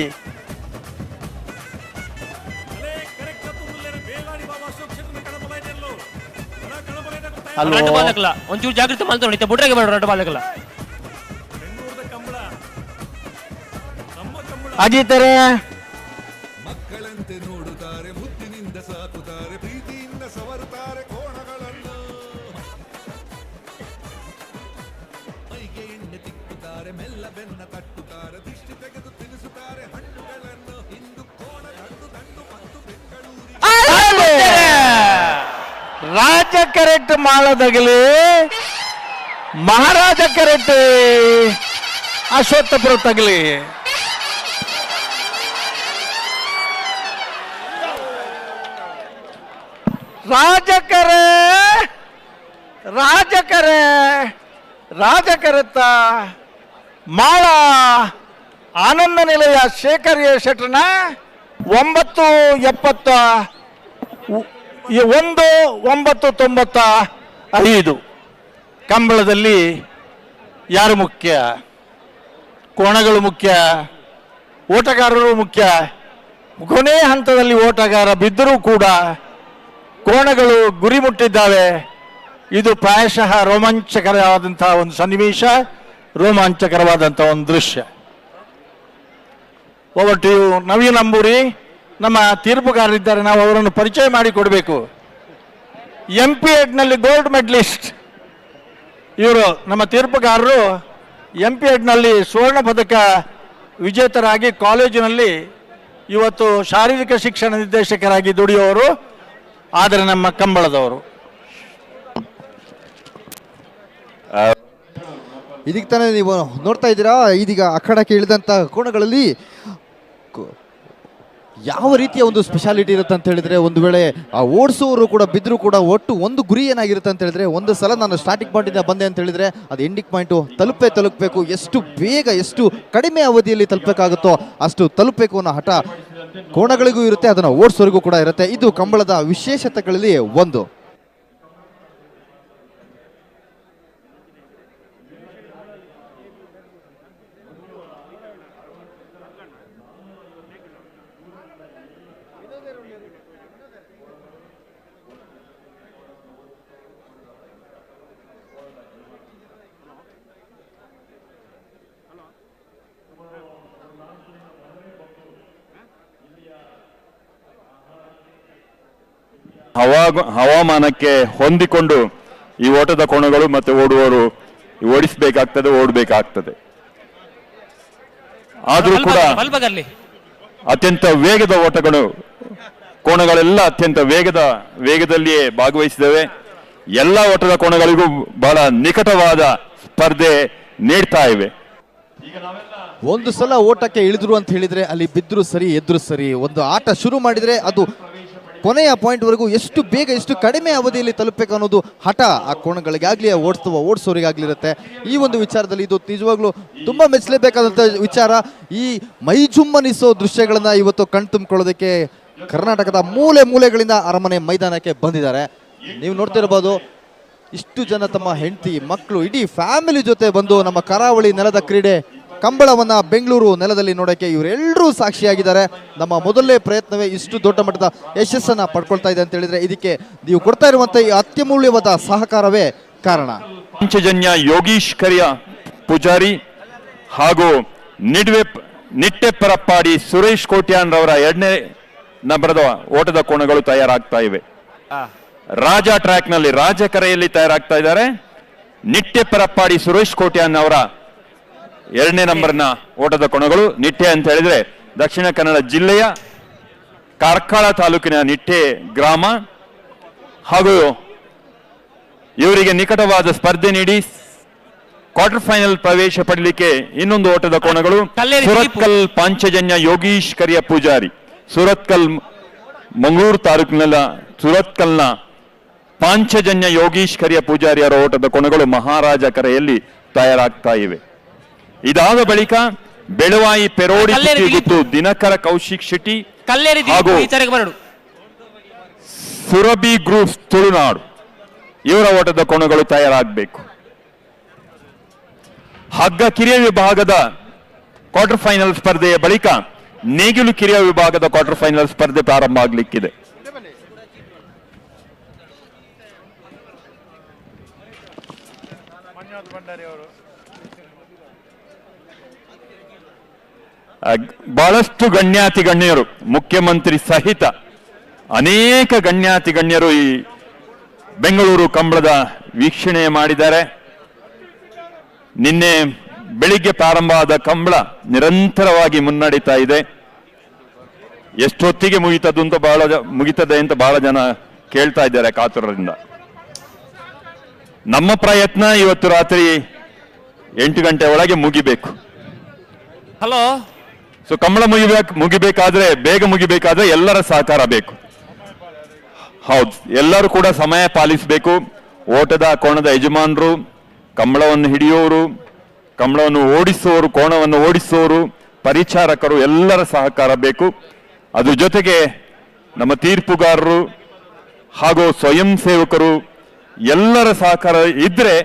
ರಡ್ಡು ಬಾಲಕಲ ಒಂಚೂರು ಜಾಗೃತಿ ಮಾಡ್ತಾರೆ ಬುಡ್ರಾಗೆ ಬೇಡ ರಡ್ಡು ಬಾಲಕಲ ಅಜಿತಾರೆ ಮಕ್ಕಳಂತೆ ನೋಡುತ್ತಾರೆ, ಮುತ್ತಿನಿಂದ ಸಾಕುತ್ತಾರೆ, ಪ್ರೀತಿಯಿಂದ ಸವರುತ್ತಾರೆ ಕೋಣಗಳನ್ನು. ಮೈಗೆ ಎಣ್ಣೆ ತಿಕ್ಕುತ್ತಾರೆ, ಮೆಲ್ಲ ಬೆನ್ನ ತಟ್ಟುತ್ತಾರೆ, ದಿಷ್ಟಿ ತೆಗೆದು ತಿನ್ನಿಸುತ್ತಾರೆ ಹಣ್ಣುಗಳನ್ನು. ಇಂದು ಕೋಣ ದಂಡು ದಂಡು ಮತ್ತು ಬೆಂಗಳೂರಿಗೆ ರಾಜ ಕರೆಕ್ಟ್ ಮಾಳದಗಲಿ ಮಹಾರಾಜ ಕರೆಕ್ಟ್ ಅಶ್ವತ್ಥಪುರ ತಗಲಿ. ರಾಜಕರೆ ರಾಜಕರೆ ರಾಜಕರೆತ್ತ ಮಾಳ ಆನಂದ ನಿಲಯ ಶೇಖರ್ ಶೆಟ್ರನ 995 ಕಂಬಳದಲ್ಲಿ ಯಾರು ಮುಖ್ಯ? ಕೋಣಗಳು ಮುಖ್ಯ, ಓಟಗಾರರು ಮುಖ್ಯ. ಕೊನೆ ಹಂತದಲ್ಲಿ ಓಟಗಾರ ಬಿದ್ದರೂ ಕೂಡ ಕೋಣಗಳು ಗುರಿ ಮುಟ್ಟಿದ್ದಾವೆ. ಇದು ಪ್ರಾಯಶಃ ರೋಮಾಂಚಕರವಾದಂತಹ ಒಂದು ಸನ್ನಿವೇಶ, ರೋಮಾಂಚಕರವಾದಂತಹ ಒಂದು ದೃಶ್ಯ. ಓವರ್ ಟು ಯು ನವೀನ್ ಅಂಬೂರಿ. ನಮ್ಮ ತೀರ್ಪುಗಾರರಿದ್ದಾರೆ, ನಾವು ಅವರನ್ನು ಪರಿಚಯ ಮಾಡಿಕೊಡಬೇಕು. MP8ನಲ್ಲಿ ಗೋಲ್ಡ್ ಮೆಡಲಿಸ್ಟ್ ಇವರು. ನಮ್ಮ ತೀರ್ಪುಗಾರರು MP8ನಲ್ಲಿ ಸ್ವರ್ಣ ಪದಕ ವಿಜೇತರಾಗಿ ಕಾಲೇಜಿನಲ್ಲಿ ಇವತ್ತು ಶಾರೀರಿಕ ಶಿಕ್ಷಣ ನಿರ್ದೇಶಕರಾಗಿ ದುಡಿಯುವವರು, ಆದರೆ ನಮ್ಮ ಕಂಬಳದವರು. ಇದಕ್ಕೆ ತಾನೇ ನೀವು ನೋಡ್ತಾ ಇದ್ದೀರಾ, ಇದೀಗ ಅಖಾಡಕ್ಕೆ ಇಳಿದಂಥ ಕೋಣಗಳಲ್ಲಿ ಯಾವ ರೀತಿಯ ಒಂದು ಸ್ಪೆಷಾಲಿಟಿ ಇರುತ್ತೆ ಅಂತ ಹೇಳಿದ್ರೆ, ಒಂದು ವೇಳೆ ಆ ಓಡಿಸೋರು ಕೂಡ ಬಿದ್ದರೂ ಕೂಡ ಒಟ್ಟು ಒಂದು ಗುರಿ ಏನಾಗಿರುತ್ತೆ ಅಂತ ಹೇಳಿದ್ರೆ, ಒಂದು ಸಲ ನಾನು ಸ್ಟಾರ್ಟಿಂಗ್ ಪಾಯಿಂಟಿಂದ ಬಂದೆ ಅಂತ ಹೇಳಿದ್ರೆ ಅದು ಎಂಡಿಂಗ್ ಪಾಯಿಂಟು ತಲುಪಬೇಕು. ಎಷ್ಟು ಬೇಗ ಎಷ್ಟು ಕಡಿಮೆ ಅವಧಿಯಲ್ಲಿ ತಲುಪಬೇಕಾಗುತ್ತೋ ಅಷ್ಟು ತಲುಪಬೇಕು ಅನ್ನೋ ಹಠ ಕೋಣಗಳಿಗೂ ಇರುತ್ತೆ, ಅದನ್ನು ಓಡಿಸೋರಿಗೂ ಕೂಡ ಇರುತ್ತೆ. ಇದು ಕಂಬಳದ ವಿಶೇಷತೆಗಳಲ್ಲಿ ಒಂದು. ಹವಾಮಾನಕ್ಕೆ ಹೊಂದಿಕೊಂಡು ಈ ಓಟದ ಕೋಣಗಳು ಮತ್ತೆ ಓಡುವವರು ಓಡಿಸಬೇಕಾಗ್ತದೆ, ಓಡಬೇಕಾಗ್ತದೆ. ಆದರೂ ಕೂಡ ಅತ್ಯಂತ ವೇಗದ ಓಟಗಳು, ಕೋಣಗಳೆಲ್ಲ ಅತ್ಯಂತ ವೇಗದಲ್ಲಿಯೇ ಭಾಗವಹಿಸಿದವೆ. ಎಲ್ಲ ಓಟದ ಕೋಣಗಳಿಗೂ ಬಹಳ ನಿಕಟವಾದ ಸ್ಪರ್ಧೆ ನೀಡ್ತಾ ಇವೆ. ಒಂದು ಸಲ ಓಟಕ್ಕೆ ಇಳಿದ್ರು ಅಂತ ಹೇಳಿದ್ರೆ ಅಲ್ಲಿ ಬಿದ್ದರೂ ಸರಿ ಎದ್ರು ಸರಿ, ಒಂದು ಆಟ ಶುರು ಮಾಡಿದ್ರೆ ಅದು ಕೊನೆಯ ಪಾಯಿಂಟ್ವರೆಗೂ ಎಷ್ಟು ಬೇಗ ಎಷ್ಟು ಕಡಿಮೆ ಅವಧಿಯಲ್ಲಿ ತಲುಪಬೇಕು ಅನ್ನೋದು ಹಠ ಆ ಕೋಣಗಳಿಗಾಗಲಿ ಓಡಿಸೋರಿಗಾಗ್ಲಿರುತ್ತೆ. ಈ ಒಂದು ವಿಚಾರದಲ್ಲಿ ಇದು ನಿಜವಾಗ್ಲೂ ತುಂಬ ಮೆಚ್ಚಲೇಬೇಕಾದಂಥ ವಿಚಾರ. ಈ ಮೈಜುಮ್ಮನಿಸೋ ದೃಶ್ಯಗಳನ್ನ ಇವತ್ತು ಕಣ್ತುಂಬಿಕೊಳ್ಳೋದಕ್ಕೆ ಕರ್ನಾಟಕದ ಮೂಲೆ ಮೂಲೆಗಳಿಂದ ಅರಮನೆ ಮೈದಾನಕ್ಕೆ ಬಂದಿದ್ದಾರೆ. ನೀವು ನೋಡ್ತಿರ್ಬೋದು ಇಷ್ಟು ಜನ ತಮ್ಮ ಹೆಂಡತಿ ಮಕ್ಕಳು ಇಡೀ ಫ್ಯಾಮಿಲಿ ಜೊತೆ ಬಂದು ನಮ್ಮ ಕರಾವಳಿ ನೆಲದ ಕ್ರೀಡೆ ಕಂಬಳವನ್ನ ಬೆಂಗಳೂರು ನೆಲದಲ್ಲಿ ನೋಡೋಕೆ ಇವರೆಲ್ಲರೂ ಸಾಕ್ಷಿಯಾಗಿದ್ದಾರೆ. ನಮ್ಮ ಮೊದಲನೇ ಪ್ರಯತ್ನವೇ ಇಷ್ಟು ದೊಡ್ಡ ಮಟ್ಟದ ಯಶಸ್ಸನ್ನ ಪಡ್ಕೊಳ್ತಾ ಇದೆ ಅಂತ ಹೇಳಿದ್ರೆ ಇದಕ್ಕೆ ನೀವು ಕೊಡ್ತಾ ಇರುವಂತ ಈ ಅತ್ಯಮೂಲ್ಯವಾದ ಸಹಕಾರವೇ ಕಾರಣ. ಪಂಚಜನ್ಯ ಯೋಗೀಶ್ ಕರಿಯ ಪೂಜಾರಿ ಹಾಗೂ ನಿಟ್ಟೆಪ್ಪರಪ್ಪಾಡಿ ಸುರೇಶ್ ಕೋಟ್ಯಾನ್ ರವರ 2ನೇ ನಂಬರದ ಓಟದ ಕೋಣಗಳು ತಯಾರಾಗ್ತಾ ಇವೆ. ರಾಜ ಟ್ರ್ಯಾಕ್ ನಲ್ಲಿ ರಾಜಕರೆಯಲ್ಲಿ ತಯಾರಾಗ್ತಾ ಇದ್ದಾರೆ. ನಿಟ್ಟೆಪ್ಪರಪ್ಪಾಡಿ ಸುರೇಶ್ ಕೋಟ್ಯಾನ್ ಅವರ 2ನೇ ನಂಬರ್ನ ಓಟದ ಕೋಣಗಳು. ನಿಟ್ಟೆ ಅಂತ ಹೇಳಿದ್ರೆ ದಕ್ಷಿಣ ಕನ್ನಡ ಜಿಲ್ಲೆಯ ಕಾರ್ಕಳ ತಾಲೂಕಿನ ನಿಟ್ಟೆ ಗ್ರಾಮ ಹಾಗೂ ಇವರಿಗೆ ನಿಕಟವಾದ ಸ್ಪರ್ಧೆ ನೀಡಿ ಕ್ವಾರ್ಟರ್ ಫೈನಲ್ ಪ್ರವೇಶ ಪಡಲಿಕ್ಕೆ ಇನ್ನೊಂದು ಓಟದ ಕೋಣಗಳು. ಸುರತ್ಕಲ್ ಪಾಂಚಜನ್ಯ ಯೋಗೀಶ್ ಕರಿಯ ಪೂಜಾರಿ, ಸುರತ್ಕಲ್ ಮಂಗಳೂರು ತಾಲೂಕಿನ ಸುರತ್ಕಲ್ನ ಪಾಂಚಜನ್ಯ ಯೋಗೀಶ್ ಕರಿಯ ಪೂಜಾರಿಯರ ಓಟದ ಕೋಣಗಳು ಮಹಾರಾಜ ಕರೆಯಲ್ಲಿ ತಯಾರಾಗ್ತಾ ಇವೆ. ಇದಾದ ಬಳಿಕ ಬೆಳವಾಯಿ ಪೆರೋಡಿ ಗುತ್ತು ದಿನಕರ ಕೌಶಿಕ್ ಶೆಟ್ಟಿ ಹಾಗೂ ಸುರಭಿ ಗ್ರೂಪ್ಸ್ ತುಳುನಾಡು ಇವರ ಓಟದ ಕೋಣಗಳು ತಯಾರಾಗಬೇಕು. ಹಗ್ಗ ಕಿರಿಯ ವಿಭಾಗದ ಕ್ವಾರ್ಟರ್ ಫೈನಲ್ ಸ್ಪರ್ಧೆಯ ಬಳಿಕ ನೇಗಿಲು ಕಿರಿಯ ವಿಭಾಗದ ಕ್ವಾರ್ಟರ್ ಫೈನಲ್ ಸ್ಪರ್ಧೆ ಪ್ರಾರಂಭ ಆಗಲಿಕ್ಕಿದೆ. ಬಹಳಷ್ಟು ಗಣ್ಯಾತಿ ಗಣ್ಯರು, ಮುಖ್ಯಮಂತ್ರಿ ಸಹಿತ ಅನೇಕ ಗಣ್ಯಾತಿ ಗಣ್ಯರು ಈ ಬೆಂಗಳೂರು ಕಂಬಳದ ವೀಕ್ಷಣೆ ಮಾಡಿದ್ದಾರೆ. ನಿನ್ನೆ ಬೆಳಿಗ್ಗೆ ಪ್ರಾರಂಭ ಆದ ಕಂಬಳ ನಿರಂತರವಾಗಿ ಮುನ್ನಡೀತಾ ಇದೆ. ಎಷ್ಟೊತ್ತಿಗೆ ಮುಗಿತದೆ ಅಂತ ಬಹಳ ಜನ ಕೇಳ್ತಾ ಇದ್ದಾರೆ ಕಾತುರದಿಂದ. ನಮ್ಮ ಪ್ರಯತ್ನ ಇವತ್ತು ರಾತ್ರಿ 8 ಗಂಟೆ ಒಳಗೆ ಮುಗಿಬೇಕು. ಹಲೋ, ಸೊ ಕಂಬಳ ಮುಗಿಬೇಕಾದ್ರೆ ಬೇಗ ಮುಗಿಬೇಕಾದ್ರೆ ಎಲ್ಲರ ಸಹಕಾರ ಬೇಕು. ಹೌದು, ಎಲ್ಲರೂ ಕೂಡ ಸಮಯ ಪಾಲಿಸಬೇಕು. ಓಟದ ಕೋಣದ ಯಜಮಾನರು, ಕಂಬಳವನ್ನು ಹಿಡಿಯೋರು, ಕಂಬಳವನ್ನು ಓಡಿಸುವವರು, ಕೋಣವನ್ನು ಓಡಿಸುವವರು, ಪರಿಚಾರಕರು ಎಲ್ಲರ ಸಹಕಾರ ಬೇಕು. ಅದ್ರ ಜೊತೆಗೆ ನಮ್ಮ ತೀರ್ಪುಗಾರರು ಹಾಗೂ ಸ್ವಯಂ ಸೇವಕರು ಎಲ್ಲರ ಸಹಕಾರ ಇದ್ರೆ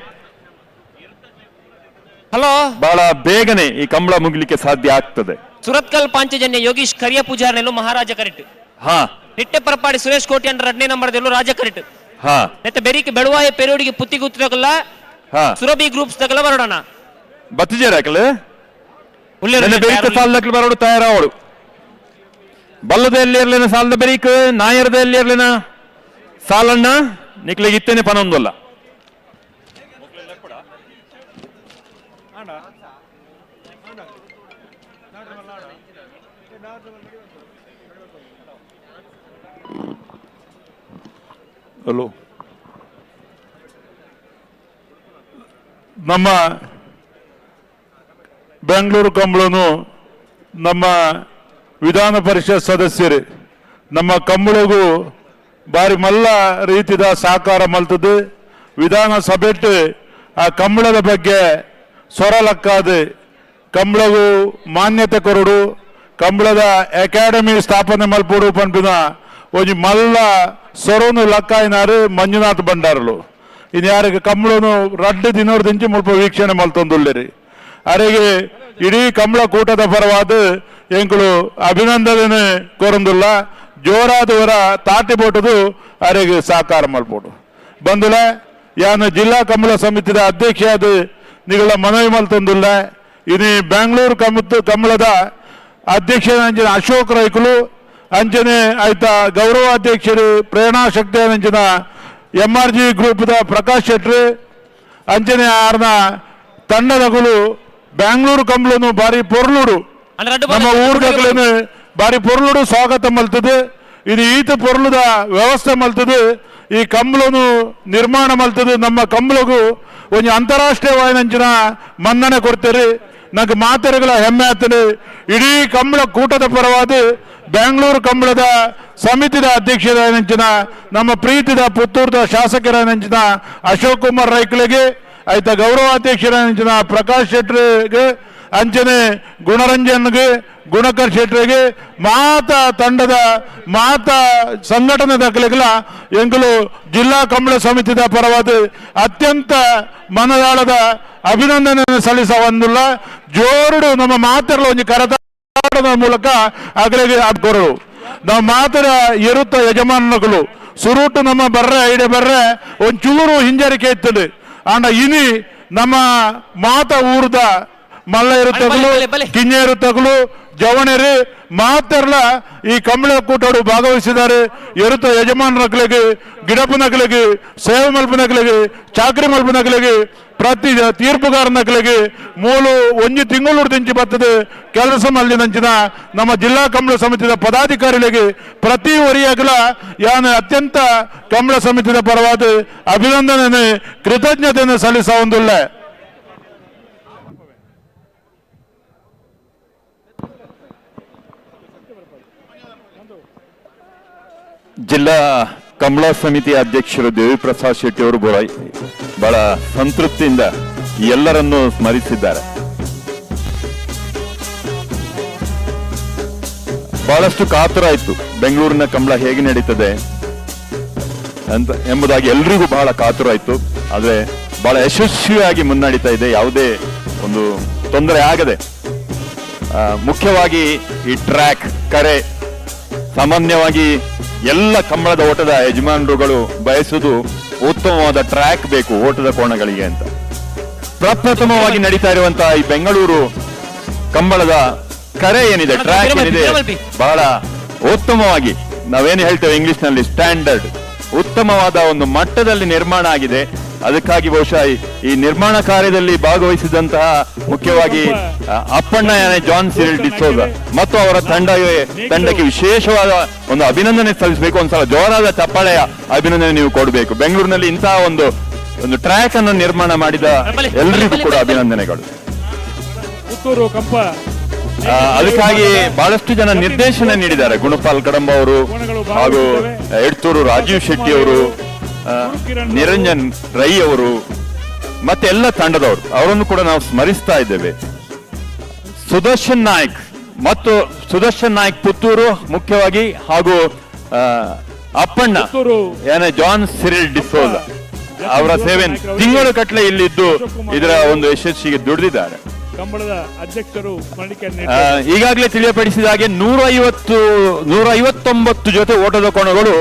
ಬಹಳ ಬೇಗನೆ ಈ ಕಂಬಳ ಮುಗಿಲಿಕ್ಕೆ ಸಾಧ್ಯ ಆಗ್ತದೆ. ಸುರತ್ಕಲ್ ಪಾಂಚಜನ್ಯ ಯೋಗೀಶ್ ಕರಿಯ ಪೂಜಾರನೆಲ್ಲೂ ಮಹಾರಾಜ ಕರೆಟ್. ಹಾ, ನಿಟ್ಟೆಪ್ಪರಪ್ಪಾಡಿ ಸುರೇಶ್ ಕೋಟ್ಯಾನ್ 2ನೇ ನಂಬರ್ದಲ್ಲೂ ರಾಜ ಕರೆಟ್. ಹಾ, ಮತ್ತೆ ಬೆರಿಕೆ ಬೆಳವಾಯ ಪೆರೋಡಿಗೆ ಪುತ್ತಿಗುತ್ತಗಲ್ಲ ಸುರಭಿ ಗ್ರೂಪ್ಸ್ ತಗಲ ಬರೋಣ ಬತ್ತಿಜೇರಾಕಲು ಸಾಲದಕ್ಕಲು ಬರೋಡು ತಯಾರಾವಳು ಬಲ್ಲದ ಎಲ್ಲಿ ಸಾಲದ ಬೆರೀಕ್ ನಾಯರದ ಎಲ್ಲಿ ಇರ್ಲಿನ ಸಾಲಣ್ಣ ನಿಕ್ಲಿಗೆ ಇತ್ತೇನೆ ಪನೊಂದಲ್ಲ. ಹಲೋ, ನಮ್ಮ ಬೆಂಗಳೂರು ಕಂಬಳನು ನಮ್ಮ ವಿಧಾನ ಪರಿಷತ್ ಸದಸ್ಯರು ನಮ್ಮ ಕಂಬಳಗೂ ಬಾರಿ ಮಲ್ಲ ರೀತಿಯ ಸಹಕಾರ ಮಲ್ತದ್ದು. ವಿಧಾನಸಭೆಟ್ಟು ಆ ಕಂಬಳದ ಬಗ್ಗೆ ಸ್ವರಲಕ್ಕಾದ ಕಂಬಳಗೂ ಮಾನ್ಯತೆ ಕೊರಡು, ಕಂಬಳದ ಅಕಾಡೆಮಿ ಸ್ಥಾಪನೆ ಮಲ್ಪೋಡು ಪಂಪಿನ ಒಂಜಿ ಮಲ್ಲ ಸೊರನು ಲಕ್ಕಾಯಿನಾರು ಮಂಜುನಾಥ್ ಭಂಡಾರಲು. ಇನ್ನು ಯಾರಿಗೆ ಕಂಬಳನು 2 ದಿನದ ದಿಂಚಿ ಮುಲ್ಪ ವೀಕ್ಷಣೆ ಮಲ್ತೊಂದುಳ್ಳೇರಿ. ಅರೆಗೆ ಇಡೀ ಕಂಬಳ ಕೂಟದ ಪರವಾದ ಎಂಕುಲು ಅಭಿನಂದನೆ ಕೊರಂದುಲ್ಲ. ಜೋರಾದವರ ತಾಟಿ ಬೋಟದು ಅರೆಗೆ ಸಹಕಾರ ಮಲ್ಪೋಡು ಬಂದುಲ. ಯಾನು ಜಿಲ್ಲಾ ಕಂಬಳ ಸಮಿತಿದ ಅಧ್ಯಕ್ಷ ನಿಗಳ ಮನವಿ ಮಲ್ತೊಂದುಲ್ಲ. ಇನ್ನು ಬೆಂಗಳೂರು ಕಂಬಳದ ಅಧ್ಯಕ್ಷ ಅಂಚಿನ ಅಶೋಕ್ ರೈಕುಲು, ಅಂಚನೆ ಆಯ್ತ ಗೌರವಾಧ್ಯಕ್ಷರು ಪ್ರೇರಣಾ ಶಕ್ತಿ ಅಂಚಿನ MRG ಗ್ರೂಪ್ದ ಪ್ರಕಾಶ್ ಶೆಟ್ರು, ಅಂಚನೆ ಆರ್ನ ತಂಡದಗಳು ಬೆಂಗಳೂರು ಕಂಬಳನು ಬಾರಿ ಪೊರ್ಲುಡು ನಮ್ಮ ಊರ್ಗಲೇನು ಬಾರಿ ಪೊರ್ಲುಡು ಸ್ವಾಗತ ಮಲ್ತದೆ. ಇದು ಈತ ಪೊರ್ಲುದ ವ್ಯವಸ್ಥೆ ಮಲ್ತದೆ. ಈ ಕಂಬಳನು ನಿರ್ಮಾಣ ಮಲ್ತದೆ. ನಮ್ಮ ಕಂಬಳಗೂ ಒಂದು ಅಂತಾರಾಷ್ಟ್ರೀಯವಾದ ಮನ್ನಣೆ ಕೊಡ್ತಾರೆ. ನಂಗೆ ಮಾತೆರೆಗಳ ಹೆಮ್ಮೆ ಆಗ್ತದೆ. ಇಡೀ ಕಂಬಳ ಕೂಟದ ಪರವಾದ ಬೆಂಗಳೂರು ಕಂಬಳದ ಸಮಿತಿದ ಅಧ್ಯಕ್ಷರ ನೆಂಚಿನ ನಮ್ಮ ಪ್ರೀತಿದ ಪುತ್ತೂರದ ಶಾಸಕರ ನೆಂಚಿನ ಅಶೋಕ್ ಕುಮಾರ್ ರೈಕಳಿಗೆ ಆಯ್ತ ಗೌರವಾಧ್ಯಕ್ಷರ ನೆಂಚಿನ ಪ್ರಕಾಶ್ ಶೆಟ್ರಿಗೆ ಅಂಚನೆ ಗುಣರಂಜನ್ಗೆ ಗುಣಕರ್ ಶೆಟ್ಟರಿಗೆ ಮಾತ ತಂಡದ ಮಾತ ಸಂಘಟನೆ ದಾಖಲೆಗಳ ಎಂಕಲು ಜಿಲ್ಲಾ ಕಂಬಳ ಸಮಿತಿದ ಪರವಾದ ಅತ್ಯಂತ ಮನದಾಳದ ಅಭಿನಂದನೆ ಸಲ್ಲಿಸುವಂದುಲ್ಲ ಜೋರುಡು ನಮ್ಮ ಮಾತರಲು ಒಂದು ಕರತಾಡದ ಮೂಲಕ ಅಗಲಿಗೆ ಹಾಕೋರು ನಾವು ಮಾತರ ಇರುತ್ತ ಯಜಮಾನಗಳು ಸುರುಟು ನಮ್ಮ ಬರ್ರೆ ಐಡೆ ಬರ್ರೆ ಒಂಚೂರು ಹಿಂಜರಿಕೆ ಇರ್ತದೆ ಆಂಡ ಇನಿ ನಮ್ಮ ಮಾತ ಊರ್ದ ಮಲ್ಲ ಇರುತ್ತಗಳು ಕಿಂಜ ಇರುತ್ತಗಳು ಜವಣರು ಮಾತರ್ಲ ಈ ಕಂಬಳ ಕೂಟರು ಭಾಗವಹಿಸಿದ್ದಾರೆ ಎರುತ್ತ ಯಜಮಾನರಿಗೆ ಗಿಡಪ ನಕಲಿಗೆ ಸೇವೆ ಮಲ್ಪ ನಕಲಿಗೆ ಚಾಕರಿ ಮಲ್ಪ ನಕಲಿಗೆ ಪ್ರತಿ ತೀರ್ಪುಗಾರ ನಕಲಿಗೆ ಮೂಲು ಒಂಜಿ ತಿಂಗಳು ದಿಂಚಿ ಬರ್ತದೆ ಕೆಲಸ ಮಲ್ಲಿನಂಚಿನ ನಮ್ಮ ಜಿಲ್ಲಾ ಕಂಬಳ ಸಮಿತಿಯ ಪದಾಧಿಕಾರಿಗಳಿಗೆ ಪ್ರತಿ ವರಿಯಾಗಲ ಯಾನ ಅತ್ಯಂತ ಕಂಬಳ ಸಮಿತಿಯ ಪರವಾದ ಅಭಿನಂದನೆ ಕೃತಜ್ಞತೆಯನ್ನು ಸಲ್ಲಿಸುವುದಿಲ್ಲ. ಜಿಲ್ಲಾ ಕಂಬಳ ಸಮಿತಿ ಅಧ್ಯಕ್ಷರು ದೇವಿ ಪ್ರಸಾದ್ ಶೆಟ್ಟಿ ಅವರು ಬಹಳ ಸಂತೃಪ್ತಿಯಿಂದ ಎಲ್ಲರನ್ನೂ ಸ್ಮರಿಸಿದ್ದಾರೆ. ಬಹಳಷ್ಟು ಕಾತುರ ಆಯ್ತು ಬೆಂಗಳೂರಿನ ಕಂಬಳ ಹೇಗೆ ನಡೀತದೆ ಅಂತ ಎಂಬುದಾಗಿ ಎಲ್ರಿಗೂ ಬಹಳ ಕಾತುರ ಆಯ್ತು. ಆದ್ರೆ ಬಹಳ ಯಶಸ್ವಿಯಾಗಿ ಮುನ್ನಡೀತಾ ಇದೆ, ಯಾವುದೇ ಒಂದು ತೊಂದರೆ ಆಗದೆ. ಮುಖ್ಯವಾಗಿ ಈ ಟ್ರ್ಯಾಕ್ ಕರೆ ಸಾಮಾನ್ಯವಾಗಿ ಎಲ್ಲ ಕಂಬಳದ ಓಟದ ಯಜಮಾನರುಗಳು ಬಯಸುವುದು ಉತ್ತಮವಾದ ಟ್ರ್ಯಾಕ್ ಬೇಕು ಓಟದ ಕೋಣಗಳಿಗೆ ಅಂತ. ಪ್ರಪ್ರಥಮವಾಗಿ ನಡೀತಾ ಇರುವಂತಹ ಈ ಬೆಂಗಳೂರು ಕಂಬಳದ ಕರೆ ಏನಿದೆ, ಟ್ರ್ಯಾಕ್ ಏನಿದೆ, ಬಹಳ ಉತ್ತಮವಾಗಿ ನಾವೇನು ಹೇಳ್ತೇವೆ ಇಂಗ್ಲಿಷ್ ನಲ್ಲಿ ಸ್ಟ್ಯಾಂಡರ್ಡ್, ಉತ್ತಮವಾದ ಒಂದು ಮಟ್ಟದಲ್ಲಿ ನಿರ್ಮಾಣ ಆಗಿದೆ. ಅದಕ್ಕಾಗಿ ಬಹುಶಃ ಈ ನಿರ್ಮಾಣ ಕಾರ್ಯದಲ್ಲಿ ಭಾಗವಹಿಸಿದಂತಹ ಮುಖ್ಯವಾಗಿ ಅಪ್ಪಣ್ಣ ಜಾನ್ ಸಿರಿಲ್ ಡಿಸೋಜ ಮತ್ತು ಅವರ ತಂಡಕ್ಕೆ ವಿಶೇಷವಾದ ಒಂದು ಅಭಿನಂದನೆ ಸಲ್ಲಿಸಬೇಕು. ಒಂದ್ಸಲ ಜೋರಾದ ಚಪ್ಪಾಳೆಯ ಅಭಿನಂದನೆ ನೀವು ಕೊಡಬೇಕು. ಬೆಂಗಳೂರಿನಲ್ಲಿ ಇಂತಹ ಒಂದು ಟ್ರ್ಯಾಕ್ ಅನ್ನು ನಿರ್ಮಾಣ ಮಾಡಿದ ಎಲ್ಲರಿಗೂ ಕೂಡ ಅಭಿನಂದನೆಗಳು. ಅದಕ್ಕಾಗಿ ಬಹಳಷ್ಟು ಜನ ನಿರ್ದೇಶನ ನೀಡಿದ್ದಾರೆ. ಗುಣಪಾಲ್ ಕಡಂಬ ಅವರು ಹಾಗೂ ಎಡ್ತೂರು ರಾಜೀವ್ ಶೆಟ್ಟಿ ಅವರು, ನಿರಂಜನ್ ರೈ ಅವರು ಮತ್ತೆ ಎಲ್ಲ ತಂಡದವರು, ಅವರನ್ನು ಕೂಡ ನಾವು ಸ್ಮರಿಸ್ತಾ ಇದ್ದೇವೆ. ಸುದರ್ಶನ್ ನಾಯ್ಕ್ ಮತ್ತು ಸುದರ್ಶನ್ ನಾಯ್ಕ್ ಪುತ್ತೂರು ಮುಖ್ಯವಾಗಿ ಹಾಗೂ ಅಪ್ಪಣ್ಣ ಏನೇ ಜಾನ್ ಸಿರಿಲ್ ಡಿಸೋಜ ಅವರ ಸೇವೆ ತಿಂಗಳು ಕಟ್ಲೆ ಇಲ್ಲಿದ್ದು ಇದರ ಒಂದು ಯಶಸ್ಸಿಗೆ ದುಡಿದಿದ್ದಾರೆ. ಕಂಬಳದ ಅಧ್ಯಕ್ಷರು ಈಗಾಗಲೇ ತಿಳಿಯಪಡಿಸಿದ ಹಾಗೆ 159 ಜೊತೆ ಓಟದ ಕೋಣಗಳು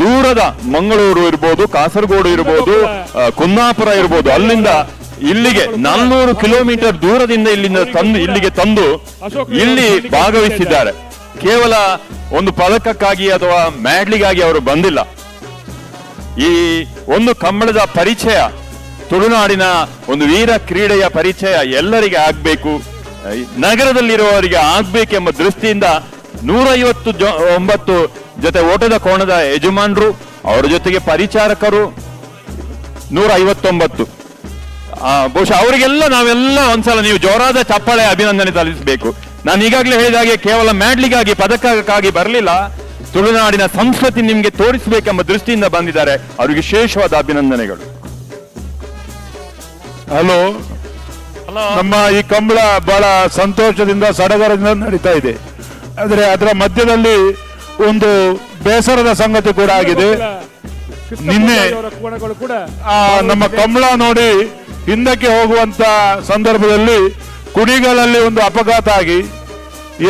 ದೂರದ ಮಂಗಳೂರು ಇರ್ಬೋದು, ಕಾಸರಗೋಡು ಇರ್ಬೋದು, ಕುಂದಾಪುರ ಇರ್ಬೋದು, ಅಲ್ಲಿಂದ ಇಲ್ಲಿಗೆ 400 ಕಿಲೋಮೀಟರ್ ದೂರದಿಂದ ಇಲ್ಲಿಗೆ ತಂದು ಇಲ್ಲಿ ಭಾಗವಹಿಸಿದ್ದಾರೆ. ಕೇವಲ ಒಂದು ಪದಕಕ್ಕಾಗಿ ಅಥವಾ ಮ್ಯಾಡ್ಲಿಗಾಗಿ ಅವರು ಬಂದಿಲ್ಲ. ಈ ಒಂದು ಕಂಬಳದ ಪರಿಚಯ, ತುಳುನಾಡಿನ ಒಂದು ವೀರ ಕ್ರೀಡೆಯ ಪರಿಚಯ ಎಲ್ಲರಿಗೆ ಆಗ್ಬೇಕು, ನಗರದಲ್ಲಿರುವವರಿಗೆ ಆಗ್ಬೇಕೆಂಬ ದೃಷ್ಟಿಯಿಂದ 159 ಜೊತೆ ಓಟದ ಕೋಣದ ಯಜಮಾನರು, ಅವರ ಜೊತೆಗೆ ಪರಿಚಾರಕರು 159. ಬಹುಶಃ ಅವರಿಗೆಲ್ಲ ನಾವೆಲ್ಲ ಒಂದ್ಸಲ ನೀವು ಜೋರಾದ ಚಪ್ಪಾಳೆ ಅಭಿನಂದನೆ ಸಲ್ಲಿಸಬೇಕು. ನಾನು ಈಗಾಗಲೇ ಹೇಳಿದ ಹಾಗೆ ಕೇವಲ ಮ್ಯಾಡ್ಲಿಗಾಗಿ ಪದಕಕ್ಕಾಗಿ ಬರಲಿಲ್ಲ, ತುಳುನಾಡಿನ ಸಂಸ್ಕೃತಿ ನಿಮ್ಗೆ ತೋರಿಸಬೇಕೆಂಬ ದೃಷ್ಟಿಯಿಂದ ಬಂದಿದ್ದಾರೆ. ಅವರಿಗೆ ವಿಶೇಷವಾದ ಅಭಿನಂದನೆಗಳು. ಹಲೋ, ನಮ್ಮ ಈ ಕಂಬಳ ಬಹಳ ಸಂತೋಷದಿಂದ ಸಡಗರದಿಂದ ನಡೀತಾ ಇದೆ. ಆದರೆ ಅದರ ಮಧ್ಯದಲ್ಲಿ ಒಂದು ಬೇಸರದ ಸಂಗತಿ ಕೂಡ ಆಗಿದೆ. ನಿನ್ನೆ ನಮ್ಮ ಕಂಬಳ ನೋಡಿ ಹಿಂದಕ್ಕೆ ಹೋಗುವಂತ ಸಂದರ್ಭದಲ್ಲಿ ಕುಣಿಗಳಲ್ಲಿ ಒಂದು ಅಪಘಾತ ಆಗಿ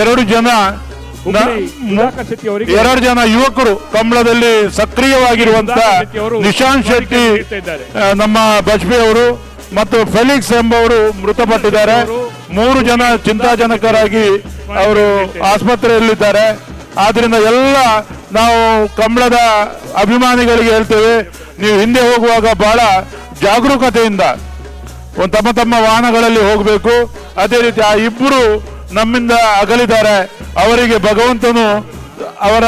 2 ಜನ ಯುವಕರು ಕಂಬಳದಲ್ಲಿ ಸಕ್ರಿಯವಾಗಿರುವಂತ ನಿಶಾಂತ್ ಶೆಟ್ಟಿ, ನಮ್ಮ ಬಜ್ಪೆ ಅವರು ಮತ್ತು ಫೆಲಿಕ್ಸ್ ಎಂಬವರು ಮೃತಪಟ್ಟಿದ್ದಾರೆ. 3 ಜನ ಚಿಂತಾಜನಕರಾಗಿ ಅವರು ಆಸ್ಪತ್ರೆಯಲ್ಲಿದ್ದಾರೆ. ಆದ್ರಿಂದ ಎಲ್ಲ ನಾವು ಕಂಬಳದ ಅಭಿಮಾನಿಗಳಿಗೆ ಹೇಳ್ತೇವೆ, ನೀವು ಹಿಂದೆ ಹೋಗುವಾಗ ಬಹಳ ಜಾಗರೂಕತೆಯಿಂದ ತಮ್ಮ ವಾಹನಗಳಲ್ಲಿ ಹೋಗಬೇಕು. ಅದೇ ರೀತಿ ಆ ಇಬ್ಬರು ನಮ್ಮಿಂದ ಅಗಲಿದ್ದಾರೆ, ಅವರಿಗೆ ಭಗವಂತನು ಅವರ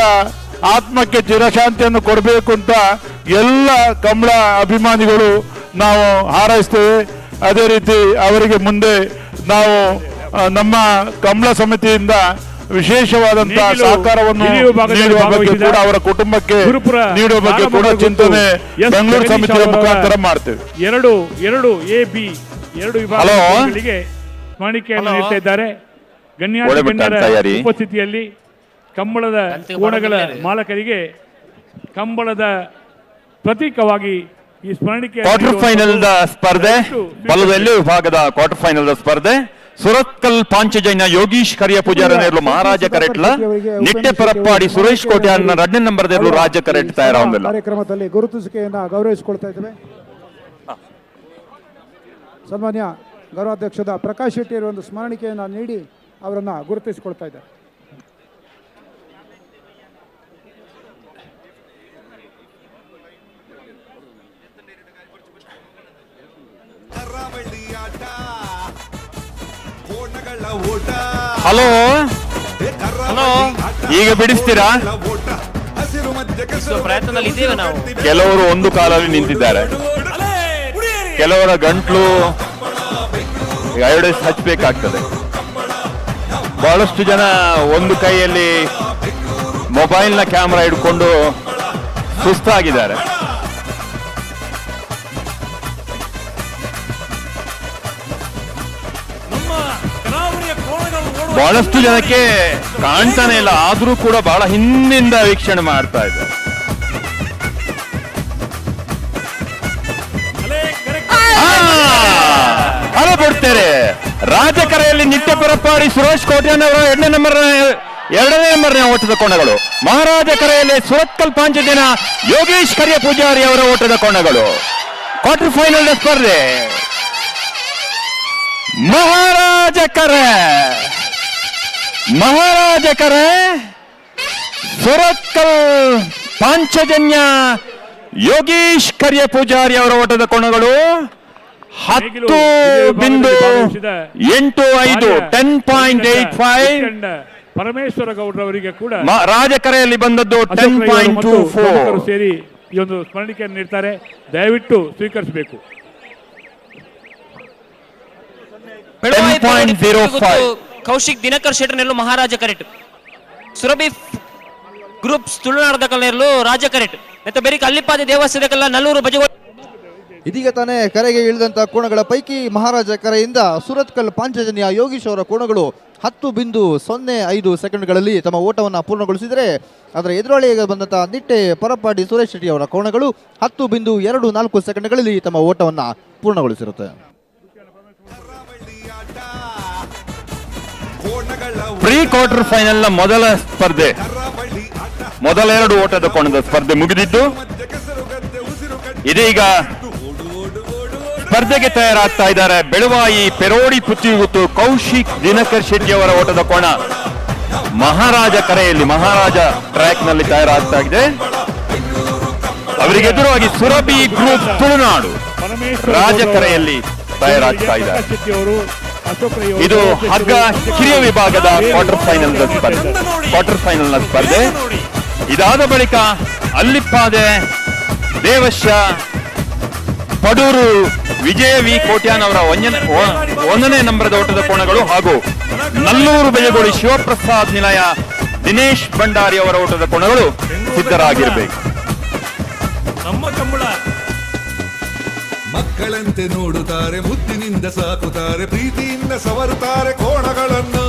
ಆತ್ಮಕ್ಕೆ ಚಿರಶಾಂತಿಯನ್ನು ಕೊಡಬೇಕು ಅಂತ ಎಲ್ಲ ಕಂಬಳ ಅಭಿಮಾನಿಗಳು ನಾವು ಹಾರೈಸ್ತೇವೆ. ಅದೇ ರೀತಿ ಅವರಿಗೆ ಮುಂದೆ ನಾವು ನಮ್ಮ ಕಂಬಳ ಸಮಿತಿಯಿಂದ ವಿಶೇಷವಾದಂತಹ ಸಹಕಾರವನ್ನು ನೀಡುವ ಬಗ್ಗೆ ಕೂಡ, ಅವರ ಕುಟುಂಬಕ್ಕೆ ನೀಡುವ ಬಗ್ಗೆ ಕೂಡ ಚಿಂತನೆ ಬೆಂಗಳೂರು ಸಮಿತಿಯ ಮುಖಾಂತರ ಮಾಡ್ತೇವೆ. 2 ವಿಭಾಗಗಳಿಗೆ ಸ್ಮರಣಿಕೆಯನ್ನು ನೀಡ್ತಾ ಇದ್ದಾರೆ. ಗಣ್ಯಾತಿ ಒಳ್ಳೆ ಗಣ್ಯರ ತಯಾರಿ. ಉಪಸ್ಥಿತಿಯಲ್ಲಿ ಕಂಬಳದ ಕೋಣಗಳ ಮಾಲಕರಿಗೆ ಕಂಬಳದ ಪ್ರತೀಕವಾಗಿ ಈ ಸ್ಮರಣಿಕೆ ಕ್ವಾರ್ಟರ್ ಫೈನಲ್ ಸ್ಪರ್ಧೆ ಬಲದಲ್ಲಿ ವಿಭಾಗದ ಕ್ವಾರ್ಟರ್ ಫೈನಲ್ ಸ್ಪರ್ಧೆ ಸುರತ್ಕಲ್ ಪಾಂಚಜನ್ಯ ಯೋಗೀಶ್ ಕರಿಯ ಪೂಜಾರ ನೇರ್ಲು ಮಹಾರಾಜ ಕರೆಟ್ಲ ನಿಟ್ಟೆ ಪರಪ್ಪಾಡಿ ಸುರೇಶ್ ಕೋಟ್ಯಾನ್ನ 2ನೇ ನಂಬರ್ ದೇರ್ಲು ರಾಜ್ಯ ಕರೆಟ್ ತಯಾರಾಗಿಲ್ಲ. ಕಾರ್ಯಕ್ರಮದಲ್ಲಿ ಗುರುತಿಸಿಕೆಯನ್ನು ಗೌರವಿಸಿಕೊಳ್ತಾ ಇದ್ದೇವೆ. ಸನ್ಮಾನ್ಯ ಗೌರವಾಧ್ಯಕ್ಷದ ಪ್ರಕಾಶ್ ಶೆಟ್ಟಿಯವರು ಒಂದು ಸ್ಮರಣಿಕೆಯನ್ನು ನೀಡಿ ಅವರನ್ನು ಗುರುತಿಸಿಕೊಳ್ತಾ ಇದ್ದಾರೆ. ಹಲೋ ಹಲೋ, ಈಗ ಬಿಡಿಸ್ತೀರಾ? ಪ್ರಯತ್ನದಲ್ಲಿ ಇದ್ದೇವೆ ನಾವು. ಕೆಲವರು ಒಂದು ಕಾಲಲ್ಲಿ ನಿಂತಿದ್ದಾರೆ, ಕೆಲವರ ಗಂಟ್ಲು ಅಯೋಡೈಸ್ ಹಚ್ಚಬೇಕಾಗ್ತದೆ. ಬಹಳಷ್ಟು ಜನ ಒಂದು ಕೈಯಲ್ಲಿ ಮೊಬೈಲ್ನ ಕ್ಯಾಮ್ರಾ ಹಿಡ್ಕೊಂಡು ಸುಸ್ತಾಗಿದ್ದಾರೆ. ಬಹಳಷ್ಟು ಜನಕ್ಕೆ ಕಾಣ್ತಾನೆ ಇಲ್ಲ, ಆದ್ರೂ ಕೂಡ ಬಹಳ ಹಿಂದಿಂದ ವೀಕ್ಷಣೆ ಮಾಡ್ತಾ ಇದ್ದಾರೆ. ಹಲ ಬಿಡ್ತಾರೆ. ರಾಜಕರೆಯಲ್ಲಿ ನಿತ್ಯ ಪರಪ್ಪಾಡಿ ಸುರೇಶ್ ಕೋಟ್ಯಾನವರ 2ನೇ ನಂಬರ್ನ ಓಟದ ಕೋಣಗಳು. ಮಹಾರಾಜ ಕರೆಯಲ್ಲಿ ಸುರತ್ಕಲ್ ಪಾಂಚಜನ ಯೋಗೀಶ್ ಕರಿಯ ಪೂಜಾರಿ ಅವರ ಓಟದ ಕೋಣಗಳು. ಕ್ವಾರ್ಟರ್ ಫೈನಲ್ ಸ್ಪರ್ಧೆ ಮಹಾರಾಜ ಕರೆ ಸುರತ್ಕಲ್ ಪಾಂಚಜನ್ಯ ಯೋಗೀಶ್ ಕರಿಯ ಪೂಜಾರಿ ಅವರ ಓಟದ ಕೋಣಗಳು 10.85 10.85. ಪರಮೇಶ್ವರ ಗೌಡ್ರವರಿಗೆ ಕೂಡ ರಾಜಕರೆಯಲ್ಲಿ ಬಂದದ್ದು 10.24 ಸೇರಿ ಈ ಒಂದು ಸ್ಮರಣಿಕೆಯನ್ನು ನೀಡ್ತಾರೆ. ದಯವಿಟ್ಟು ಸ್ವೀಕರಿಸಬೇಕು. 10.05. ಕೌಶಿಕ್ ದಿನಕರ್ ಶೆಟ್ಟರ್ನೆಲ್ಲೂ ಮಹಾರಾಜ ಕರೆಟ್ ಸುರಭಿ ಗ್ರೂಪ್ಸ್ ತುಳುನಾಡದ ಕಲ್ಲೆರಲು ರಾಜ ಕರೆಟ್ ಮತ್ತೆ ಬೇರೆ ಅಲ್ಲಿಪಾದ ದೇವಸ್ಥಾನದ ಕಲ್ಲ ನಲ್ಲೂರು ಬಜೆ. ಇದೀಗ ತಾನೇ ಕರೆಗೆ ಇಳಿದಂತ ಕೋಣಗಳ ಪೈಕಿ ಮಹಾರಾಜ ಕರೆಯಿಂದ ಸುರತ್ಕಲ್ ಪಾಂಚಜನ್ಯ ಯೋಗೀಶ್ ಅವರ ಕೋಣಗಳು 10.05 ಸೆಕೆಂಡ್ಗಳಲ್ಲಿ ತಮ್ಮ ಓಟವನ್ನು ಪೂರ್ಣಗೊಳಿಸಿದರೆ, ಅದರ ಎದುರಾಳಿಗೆ ಬಂದಂತಹ ನಿಟ್ಟೆ ಪರಪ್ಪಾಡಿ ಸುರೇಶ್ ಶೆಟ್ಟಿ ಅವರ ಕೋಣಗಳು 10.24 ಸೆಕೆಂಡ್ಗಳಲ್ಲಿ ತಮ್ಮ ಓಟವನ್ನು ಪೂರ್ಣಗೊಳಿಸಿರುತ್ತೆ. ಪ್ರೀ ಕ್ವಾರ್ಟರ್ ಫೈನಲ್ ನ ಮೊದಲ ಸ್ಪರ್ಧೆ, ಮೊದಲ 2 ಓಟದ ಕೋಣದ ಸ್ಪರ್ಧೆ ಮುಗಿದಿದ್ದು, ಇದೀಗ ಸ್ಪರ್ಧೆಗೆ ತಯಾರಾಗ್ತಾ ಇದ್ದಾರೆ ಬೆಳವಾಯಿ ಪೆರೋಡಿ ಪುತ್ತಿಗುತ್ತು ಕೌಶಿಕ್ ದಿನಕರ್ ಶೆಟ್ಟಿ ಅವರ ಓಟದ ಕೋಣ. ಮಹಾರಾಜ ಕರೆಯಲ್ಲಿ ಮಹಾರಾಜ ಟ್ರ್ಯಾಕ್ ನಲ್ಲಿ ತಯಾರಾಗ್ತಾ ಇದೆ. ಅವರಿಗೆ ಎದುರಾಗಿ ಸುರಭಿ ಗ್ರೂಪ್ ತುಳುನಾಡು ರಾಜಕರೆಯಲ್ಲಿ ತಯಾರಾಗ್ತಾ ಇದ್ದಾರೆ. ಇದು ಹಗ್ಗ ಕಿರಿಯ ವಿಭಾಗದ ಕ್ವಾರ್ಟರ್ ಫೈನಲ್ ನ ಸ್ಪರ್ಧೆ. ಇದಾದ ಬಳಿಕ ಅಲ್ಲಿಪ್ಪಾದೆ ದೇವಶ ಪಡೂರು ವಿಜಯ ವಿ ಕೋಟ್ಯಾನ್ ಅವರ 1ನೇ ನಂಬರದ ಓಟದ ಕೋಣಗಳು ಹಾಗೂ ನಲ್ಲೂರು ಬೆಳಗೋಡಿ ಶಿವಪ್ರಸಾದ್ ನಿಲಯ ದಿನೇಶ್ ಭಂಡಾರಿ ಅವರ ಓಟದ ಕೋಣಗಳು ಸಿದ್ಧರಾಗಿರಬೇಕು. ಮಕ್ಕಳಂತೆ ನೋಡುತ್ತಾರೆ, ಮುದ್ದಿನಿಂದ ಸಾಕುತ್ತಾರೆ, ಪ್ರೀತಿಯಿಂದ ಸವರುತ್ತಾರೆ ಕೋಣಗಳನ್ನು.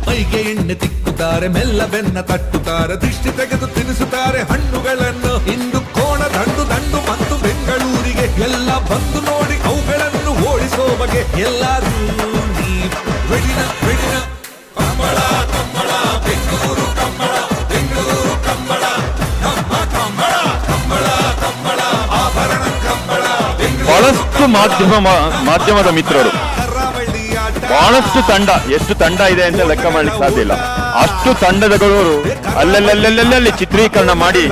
ಮೈಗೆ ಎಣ್ಣೆ ತಿಕ್ಕುತ್ತಾರೆ, ಮೆಲ್ಲ ಬೆನ್ನ ತಟ್ಟುತ್ತಾರೆ, ದೃಷ್ಟಿ ತೆಗೆದು ತಿನ್ನಿಸುತ್ತಾರೆ ಹಣ್ಣುಗಳನ್ನು. ಇಂದು ಕೋಣ ದಂಡು ಮತ್ತು ಬೆಂಗಳೂರಿಗೆ ಎಲ್ಲ ಬಂದು ನೋಡಿ ಅವುಗಳನ್ನು ಓಡಿಸೋ ಬಗೆ. ಎಲ್ಲರೂ ರೆಡಿನ ಕಂಬಳ ಕಂಬಳ ಬೆಂಗಳೂರು ಕಂಬಳ ಬೆಂಗಳೂರು ಕಂಬಳ ನಮ್ಮ ಕಂಬಳ ಕಂಬಳ ಕಂಬಳ ಆಭರಣ ಕಂಬಳ. ಬಹಳಷ್ಟು ಮಾಧ್ಯಮದ ಮಿತ್ರರು, ಬಹಳಷ್ಟು ತಂಡ, ಎಷ್ಟು ತಂಡ ಇದೆ ಅಂತ ಲೆಕ್ಕ ಮಾಡ್ಲಿಕ್ಕೆ ಸಾಧ್ಯ ಇಲ್ಲ. ಅಷ್ಟು ತಂಡದಗಳು ಅಲ್ಲಲ್ಲಿ ಚಿತ್ರೀಕರಣ ಮಾಡಿ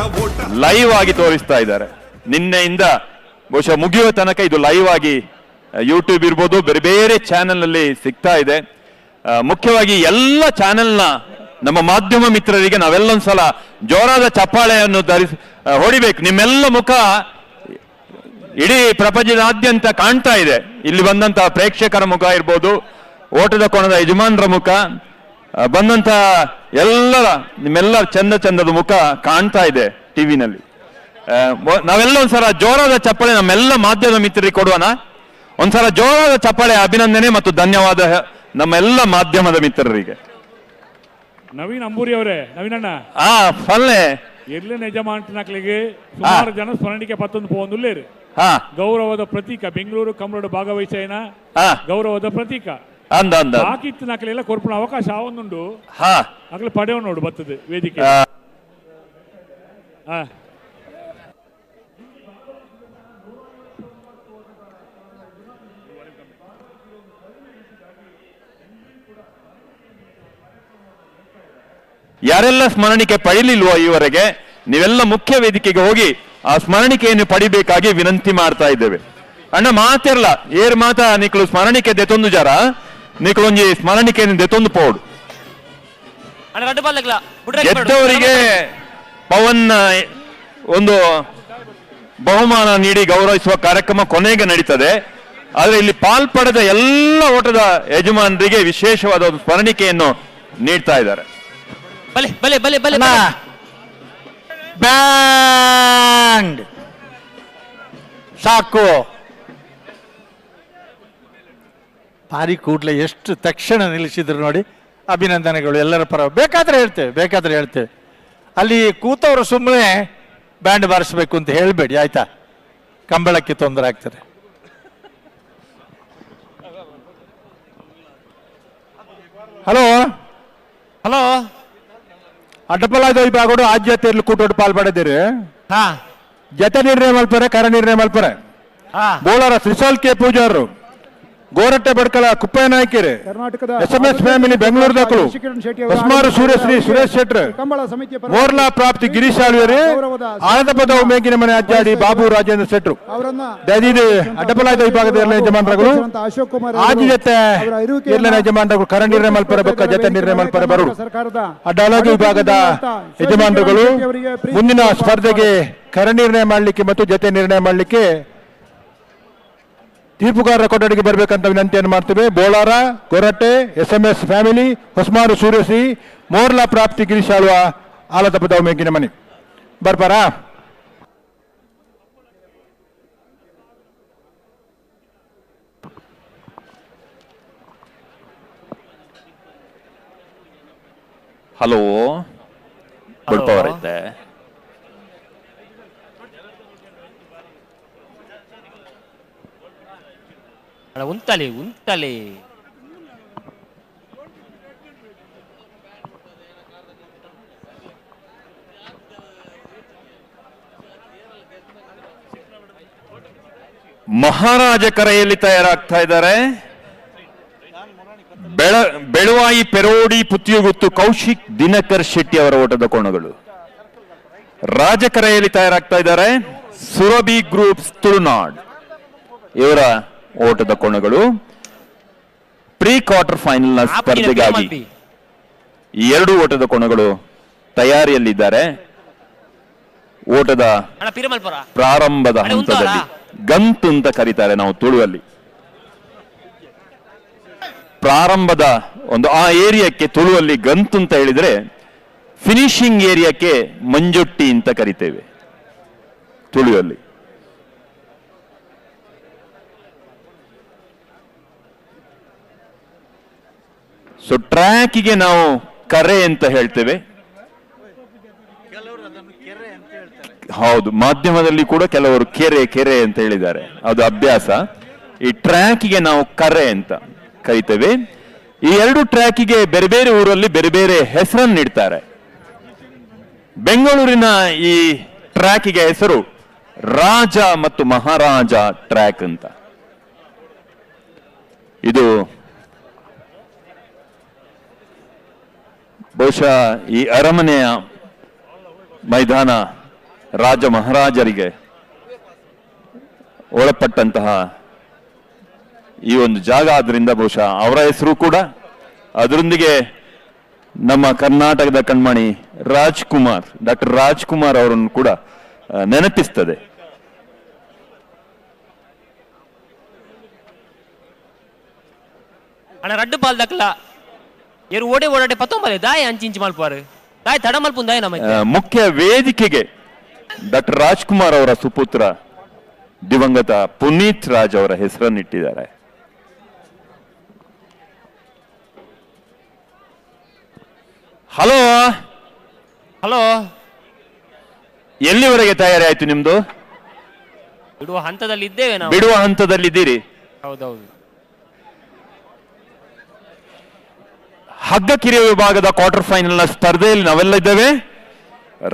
ಲೈವ್ ಆಗಿ ತೋರಿಸ್ತಾ ಇದ್ದಾರೆ. ನಿನ್ನೆಯಿಂದ ಬಹುಶಃ ಮುಗಿಯುವ ತನಕ ಇದು ಲೈವ್ ಆಗಿ ಯೂಟ್ಯೂಬ್ ಇರ್ಬೋದು, ಬೇರೆ ಬೇರೆ ಚಾನೆಲ್ ನಲ್ಲಿ ಸಿಗ್ತಾ ಇದೆ. ಮುಖ್ಯವಾಗಿ ಎಲ್ಲ ಚಾನೆಲ್ನ ನಮ್ಮ ಮಾಧ್ಯಮ ಮಿತ್ರರಿಗೆ ನಾವೆಲ್ಲೊಂದ್ಸಲ ಜೋರಾದ ಚಪ್ಪಾಳೆಯನ್ನು ಹೊಡಿಬೇಕು. ನಿಮ್ಮೆಲ್ಲ ಮುಖ ಇಡೀ ಪ್ರಪಂಚದಾದ್ಯಂತ ಕಾಣ್ತಾ ಇದೆ. ಇಲ್ಲಿ ಬಂದಂತಹ ಪ್ರೇಕ್ಷಕರ ಮುಖ ಇರ್ಬೋದು, ಓಟದ ಕೋಣದ ಯಜಮಾನರ ಮುಖ, ಬಂದಂತ ನಿಮ್ಮೆಲ್ಲರ ಚಂದದ ಮುಖ ಕಾಣ್ತಾ ಇದೆ ಟಿವಿನಲ್ಲಿ. ನಾವೆಲ್ಲ ಒಂದ್ಸಲ ಜೋರಾದ ಚಪ್ಪಾಳೆ ನಮ್ಮೆಲ್ಲ ಮಾಧ್ಯಮ ಮಿತ್ರರಿಗೆ ಕೊಡುವನ. ಒಂದ್ಸಲ ಜೋರಾದ ಚಪ್ಪಾಳೆ, ಅಭಿನಂದನೆ ಮತ್ತು ಧನ್ಯವಾದ ನಮ್ಮೆಲ್ಲ ಮಾಧ್ಯಮದ ಮಿತ್ರರಿಗೆ. ನವೀನ್ ಅಂಬೂರಿ ಅವರೇ, ನವೀನಣ್ಣ ಫಲ್ಲೆ ಎರ್ಲಿನ ಯಜಮಾನಕ್ಕೆ ಸುಮಾರು ಜನ ಸ್ಮರಣಿಕೆ 11 ಪೋಂದುಲ್ಲೇರು ಗೌರವದ ಪ್ರತೀಕ ಬೆಂಗಳೂರು ಕಮಲೋಡು ಭಾಗವಹಿಸೇನ ಗೌರವದ ಪ್ರತೀಕ ಬಾಕಿತ್ತು ನಕಲೆಲ್ಲ ಕೊರ್ಪುನ ಅವಕಾಶ ಆವೊಂದುಂಡು ನಕಲೆ ಪಡೆಯೋ ನೋಡು ಬರ್ತದೆ ವೇದಿಕೆ. ಯಾರೆಲ್ಲ ಸ್ಮರಣಿಕೆ ಪಡಿಲಿಲ್ವೋ ಈವರೆಗೆ ನೀವೆಲ್ಲ ಮುಖ್ಯ ವೇದಿಕೆಗೆ ಹೋಗಿ ಆ ಸ್ಮರಣಿಕೆಯನ್ನು ಪಡಿಬೇಕಾಗಿ ವಿನಂತಿ ಮಾಡ್ತಾ ಇದ್ದೇವೆ. ಅಣ್ಣ ಮಾತಿರ್ಲ ಏರ್ ಮಾತ ನಿಕ್ಲು ಸ್ಮರಣಿಕೆ ದೆತೊಂದು ಜರ ನಿಕ್ಲು ಒಂಜಿ ಸ್ಮರಣಿಕೆಯನ್ನು ದೆತೊಂದು ಪೋಡು. ಗೆದ್ದವರಿಗೆ ಪವನ್ ಒಂದು ಬಹುಮಾನ ನೀಡಿ ಗೌರವಿಸುವ ಕಾರ್ಯಕ್ರಮ ಕೊನೆಗೆ ನಡೀತದೆ. ಆದ್ರೆ ಇಲ್ಲಿ ಪಾಲ್ಪಡೆದ ಎಲ್ಲ ಓಟದ ಯಜಮಾನರಿಗೆ ವಿಶೇಷವಾದ ಒಂದು ಸ್ಮರಣಿಕೆಯನ್ನು ನೀಡ್ತಾ ಇದ್ದಾರೆ. ಬ್ಯಾಂಡ್ ಸಾಕು. ಭಾರಿ ಕೂಡ್ಲೆ ಎಷ್ಟು ತಕ್ಷಣ ನಿಲ್ಲಿಸಿದ್ರು ನೋಡಿ. ಅಭಿನಂದನೆಗಳು ಎಲ್ಲರ ಪರ. ಬೇಕಾದ್ರೆ ಹೇಳ್ತೇವೆ. ಅಲ್ಲಿ ಕೂತವರು ಸುಮ್ಮನೆ ಬ್ಯಾಂಡ್ ಬಾರಿಸಬೇಕು ಅಂತ ಹೇಳಬೇಡಿ ಆಯ್ತಾ, ಕಂಬಳಕ್ಕೆ ತೊಂದರೆ ಆಗ್ತದೆ. ಹಲೋ ಅಡ್ಡಪಲಾದ ವಿಭಾಗಗಳು ಆದ್ಯತೆಯಲ್ಲಿ ಕೂಟೋಡು ಪಾಲ್ಪಡಿದ್ದೀರಿ. ಜತೆ ನಿರ್ಣಯ ಮಲ್ಪರೆ, ಕರ ನಿರ್ಣಯ ಮಲ್ಪರೆ. ಬೋಳರ ಶ್ರೀಸಾಲ್ K ಪೂಜಾರರು, ಗೋರಟ್ಟೆ ಬಡ್ಕಲ Kuppayya ನಾಯ್ಕರು, SMS family Bengaluru ದಾಖಲು, ಹೊಸ್ಮಾರು ಸೂರ್ಯಶ್ರೀ ಸುರೇಶ್ ಶೆಟ್ರ್, ಮೋರ್ಲಾ ಪ್ರಾಪ್ತಿ ಗಿರೀಶ್ ಆಳ್ವೇರಿ, ಆನಂದಪದ ಮೇಗಿನ ಮನೆ ಅಜ್ಜಾಡಿ ಬಾಬು ರಾಜೇಂದ್ರ ಶೆಟ್ರು, ದಯದಿದು ಅಡ್ಡಪಲಾದ ವಿಭಾಗದ ಎಲ್ಲ ಯಜಮಾನರುಗಳು, ಆಜಿ ಜತೆ ಎಲ್ಲ ಯಜಮಾನರುಗಳು ಕರ ನಿರ್ಣಯ ಮಲ್ಪರೆ ಬೊಕ್ಕ ಜತೆ ನಿರ್ಣಯ ಮಲ್ಪರೆ ಬರೋರು. ಅಡ್ಡಲಾದ ವಿಭಾಗದ ಯಜಮಾನರುಗಳು ಮುಂದಿನ ಸ್ಪರ್ಧೆಗೆ ಕರ ನಿರ್ಣಯ ಮಾಡಲಿಕ್ಕೆ ಮತ್ತು ಜತೆ ನಿರ್ಣಯ ಮಾಡಲಿಕ್ಕೆ ತೀರ್ಪುಗಾರರ ಕೊಠಡಿಗೆ ಬರಬೇಕಂತ ವಿನಂತಿಯನ್ನು ಮಾಡ್ತೇವೆ. ಬೋಳಾರ, ಗೊರಟ್ಟೆ, SMS ಫ್ಯಾಮಿಲಿ, ಹೊಸ್ಮಾರು ಸೂರ್ಯಶ್ರೀ, ಮೋರ್ಲಾ ಪ್ರಾಪ್ತಿ ಗಿರೀಶಾಳುವ, ಆಲತಪದ ಮೇಗಿನ ಮನೆ ಬರ್ಬಾರಾ. ಹಲೋ ಬಳ್ಪವರೈತೆ ಉಂಟಲೆ ಮಹಾರಾಜ ಕರೆಯಲ್ಲಿ ತಯಾರಾಗ್ತಾ ಇದ್ದಾರೆ. ಬೆಳವಾಯಿ ಪೆರೋಡಿ ಪುತ್ತಿಯುಗುತ್ತು ಕೌಶಿಕ್ ದಿನಕರ್ ಶೆಟ್ಟಿ ಅವರ ಓಟದ ಕೋಣಗಳು. ರಾಜಕರೆಯಲ್ಲಿ ತಯಾರಾಗ್ತಾ ಇದ್ದಾರೆ ಸುರಭಿ ಗ್ರೂಪ್ಸ್ ತುಳುನಾಡ್ ಇವರ ಓಟದ ಕೋಣಗಳು. ಪ್ರೀ ಕ್ವಾರ್ಟರ್ ಫೈನಲ್ ನ ಸ್ಪರ್ಧೆಗಾಗಿ ಈ ಎರಡು ಓಟದ ಕೋಣಗಳು ತಯಾರಿಯಲ್ಲಿದ್ದಾರೆ. ಓಟದ ಪ್ರಾರಂಭದ ಹಂತದಲ್ಲಿ ಗಂತು ಅಂತ ಕರೀತಾರೆ ನಾವು ತುಳುವಲ್ಲಿ. ಪ್ರಾರಂಭದ ಒಂದು ಆ ಏರಿಯಾಕ್ಕೆ ತುಳುವಲ್ಲಿ ಗಂತು ಅಂತ ಹೇಳಿದ್ರೆ, ಫಿನಿಶಿಂಗ್ ಏರಿಯಾಕ್ಕೆ ಮಂಜೊಟ್ಟಿ ಅಂತ ಕರಿತೇವೆ ತುಳುವಲ್ಲಿ. ಸೊ ಟ್ರ್ಯಾಕಿಗೆ ನಾವು ಕರೆ ಅಂತ ಹೇಳ್ತೇವೆ. ಹೌದು, ಮಾಧ್ಯಮದಲ್ಲಿ ಕೂಡ ಕೆಲವರು ಕೆರೆ ಅಂತ ಹೇಳಿದ್ದಾರೆ, ಅದು ಅಭ್ಯಾಸ. ಈ ಟ್ರ್ಯಾಕಿಗೆ ನಾವು ಕರೆ ಅಂತ ಕರಿತೇವೆ. ಈ ಎರಡು ಟ್ರ್ಯಾಕಿಗೆ ಬೇರೆ ಬೇರೆ ಊರಲ್ಲಿ ಬೇರೆ ಬೇರೆ ಹೆಸರನ್ನು ನೀಡ್ತಾರೆ. ಬೆಂಗಳೂರಿನ ಈ ಟ್ರ್ಯಾಕಿಗೆ ಹೆಸರು ರಾಜ ಮತ್ತು ಮಹಾರಾಜ ಟ್ರ್ಯಾಕ್ ಅಂತ. ಇದು ಬಹುಶಃ ಈ ಅರಮನೆಯ ಮೈದಾನ ರಾಜ ಮಹಾರಾಜರಿಗೆ ಒಳಪಟ್ಟಂತಹ ಈ ಒಂದು ಜಾಗ ಆದ್ರಿಂದ ಬಹುಶಃ ಅವರ ಹೆಸರು ಕೂಡ ಅದರೊಂದಿಗೆ ನಮ್ಮ ಕರ್ನಾಟಕದ ಕಣ್ಮಣಿ ಡಾಕ್ಟರ್ ರಾಜ್ಕುಮಾರ್ ಅವರನ್ನು ಕೂಡ ನೆನಪಿಸ್ತದೆ. ರಡ್ಡು ಪಾಲ್ ದಕ್ಲ ಏರು ಓಡೆ ಓಡಾಟೆ 19 ದಾಯ ಅಂಚಿಂಚು ಮಲ್ಪಾರು ದಾಯ ತಡ ಮಲ್ಪುನ್ ದಾಯ ನಮ್ಮ ಮುಖ್ಯ ವೇದಿಕೆಗೆ ಡಾಕ್ಟರ್ ರಾಜ್ಕುಮಾರ್ ಅವರ ಸುಪುತ್ರ ದಿವಂಗತ ಪುನೀತ್ ರಾಜ್ ಅವರ ಹೆಸರನ್ನಿಟ್ಟಿದ್ದಾರೆ. ಹಲೋ ಹಲೋ, ಎಲ್ಲಿವರೆಗೆ ತಯಾರಿ ಆಯ್ತು ನಿಮ್ದು? ಬಿಡುವ ಹಂತದಲ್ಲಿ ಇದ್ದೇವೆ ನಾವು. ಬಿಡುವ ಹಂತದಲ್ಲಿದ್ದೀರಿ. ಹೌದೌದು. ಹಗ್ಗ ಕಿರಿಯ ವಿಭಾಗದ ಕ್ವಾರ್ಟರ್ ಫೈನಲ್ ನ ಸ್ಪರ್ಧೆಯಲ್ಲಿ ನಾವೆಲ್ಲ ಇದ್ದೇವೆ.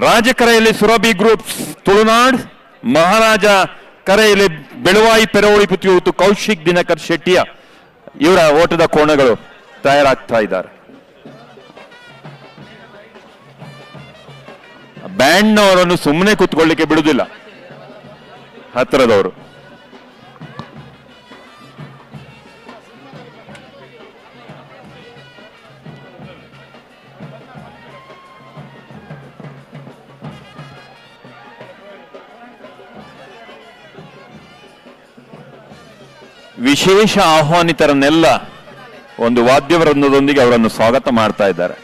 ರಾಜಕರೆಯಲ್ಲಿ ಸುರಭಿ ಗ್ರೂಪ್ಸ್ ತುಳುನಾಡ್, ಮಹಾರಾಜ ಕರೆಯಲ್ಲಿ ಬೆಳುವಾಯಿ ಪೆರವಳಿ ಪುತ್ತಿಯೂತು ಕೌಶಿಕ್ ದಿನಕರ್ ಶೆಟ್ಟಿಯ ಇವರ ಓಟದ ಕೋಣಗಳು ತಯಾರಾಗ್ತಾ ಇದ್ದಾರೆ. ಬ್ಯಾಂಡ್ನವರನ್ನು ಸುಮ್ಮನೆ ಕೂತ್ಕೊಳ್ಳಿಕ್ಕೆ ಬಿಡುವುದಿಲ್ಲ ಹತ್ತಿರದವರು. ವಿಶೇಷ ಆಹ್ವಾನಿತರನ್ನೆಲ್ಲ ಒಂದು ವಾದ್ಯವೃಂದದೊಂದಿಗೆ ಅವರನ್ನು ಸ್ವಾಗತ ಮಾಡ್ತಾ ಇದ್ದಾರೆ.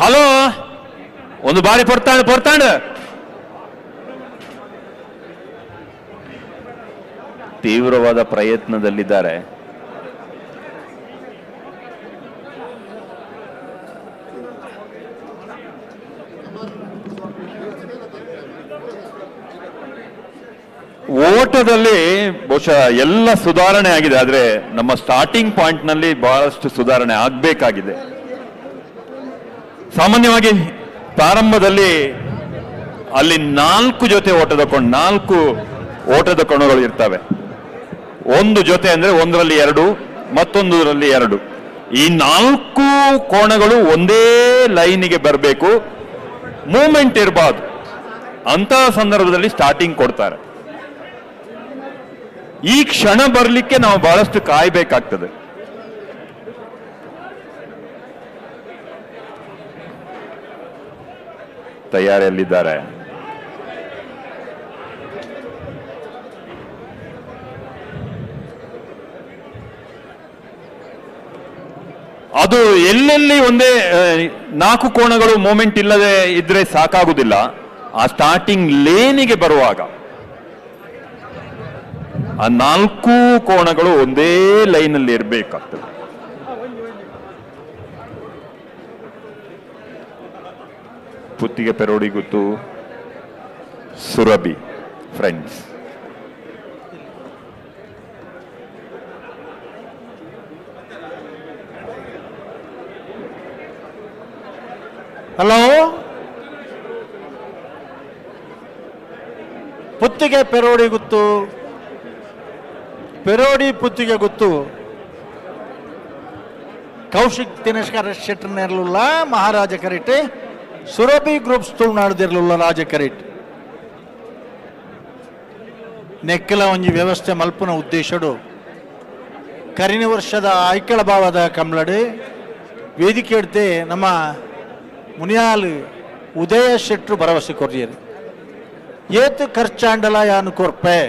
ಹಲೋ, ಒಂದು ಬಾರಿ ಪೊರ್ತಾಂಡ್ ತೀವ್ರವಾದ ಪ್ರಯತ್ನದಲ್ಲಿದ್ದಾರೆ. ಓಟದಲ್ಲಿ ಬಹುಶಃ ಎಲ್ಲ ಸುಧಾರಣೆ ಆಗಿದೆ, ಆದ್ರೆ ನಮ್ಮ ಸ್ಟಾರ್ಟಿಂಗ್ ಪಾಯಿಂಟ್ ನಲ್ಲಿ ಬಹಳಷ್ಟು ಸುಧಾರಣೆ ಆಗ್ಬೇಕಾಗಿದೆ. ಸಾಮಾನ್ಯವಾಗಿ ಪ್ರಾರಂಭದಲ್ಲಿ ಅಲ್ಲಿ 4 ಜೊತೆ ನಾಲ್ಕು ಓಟದ ಕೋಣಗಳು ಇರ್ತವೆ. ಒಂದು ಜೊತೆ ಅಂದ್ರೆ ಒಂದರಲ್ಲಿ 2, ಮತ್ತೊಂದರಲ್ಲಿ 2. ಈ 4 ಕೋಣಗಳು ಒಂದೇ ಲೈನಿಗೆ ಬರಬೇಕು, ಮೂವ್ಮೆಂಟ್ ಇರಬಾರ್ದು. ಅಂತಹ ಸಂದರ್ಭದಲ್ಲಿ ಸ್ಟಾರ್ಟಿಂಗ್ ಕೊಡ್ತಾರೆ. ಈ ಕ್ಷಣ ಬರಲಿಕ್ಕೆ ನಾವು ಬಹಳಷ್ಟು ಕಾಯಬೇಕಾಗ್ತದೆ. ತಯಾರಿಯಲ್ಲಿದ್ದಾರೆ. ಅದು ಎಲ್ಲೆಲ್ಲಿ ಒಂದೇ 4 ಕೋಣಗಳು ಮೂಮೆಂಟ್ ಇಲ್ಲದೆ ಇದ್ರೆ ಸಾಕಾಗುದಿಲ್ಲ. ಆ ಸ್ಟಾರ್ಟಿಂಗ್ ಲೇನಿಗೆ ಬರುವಾಗ ಆ 4 ಕೋಣಗಳು ಒಂದೇ ಲೈನಲ್ಲಿ ಇರಬೇಕಾಗ್ತದೆ. ಪುತ್ತಿಗೆ ಪೆರೋಡಿ ಗುತ್ತು ಸುರಭಿ ಫ್ರೆಂಡ್ಸ್. ಹಲೋ, ಪುತ್ತಿಗೆ ಪೆರೋಡಿ ಗುತ್ತು, ಪೆರೋಡಿ ಪುತ್ತಿಗೆ ಗುತ್ತು ಕೌಶಿಕ್ ದಿನಕರ್ ಶೆಟ್ಟರ್ನೆರ್ಲುಲ್ಲ ಮಹಾರಾಜ ಕರೆಟ್, ಸುರಭಿ ಗ್ರೂಪ್ಸ್ ತುಳುನಾಡ್ದಿರ್ಲುಲ್ಲ ರಾಜ ಕರೆಟ್. ನೆಕ್ಕಲ ಒಂಜಿ ವ್ಯವಸ್ಥೆ ಮಲ್ಪುನ ಉದ್ದೇಶಡು ಕರಿನ ವರ್ಷದ ಐಕ್ಯಳ ಭಾವದ ಕಂಬ್ಲಡ್ ವೇದಿಕೆ ಇಡ್ತೆ ನಮ್ಮ ಮುನಿಯಾಲ್ ಉದಯ ಶೆಟ್ರು ಭರವಸೆ ಕೊರ್ರಿಯರು. ಏತು ಖರ್ಚಾಂಡಲ ಯಾನು ಕೊರ್ಪೆ,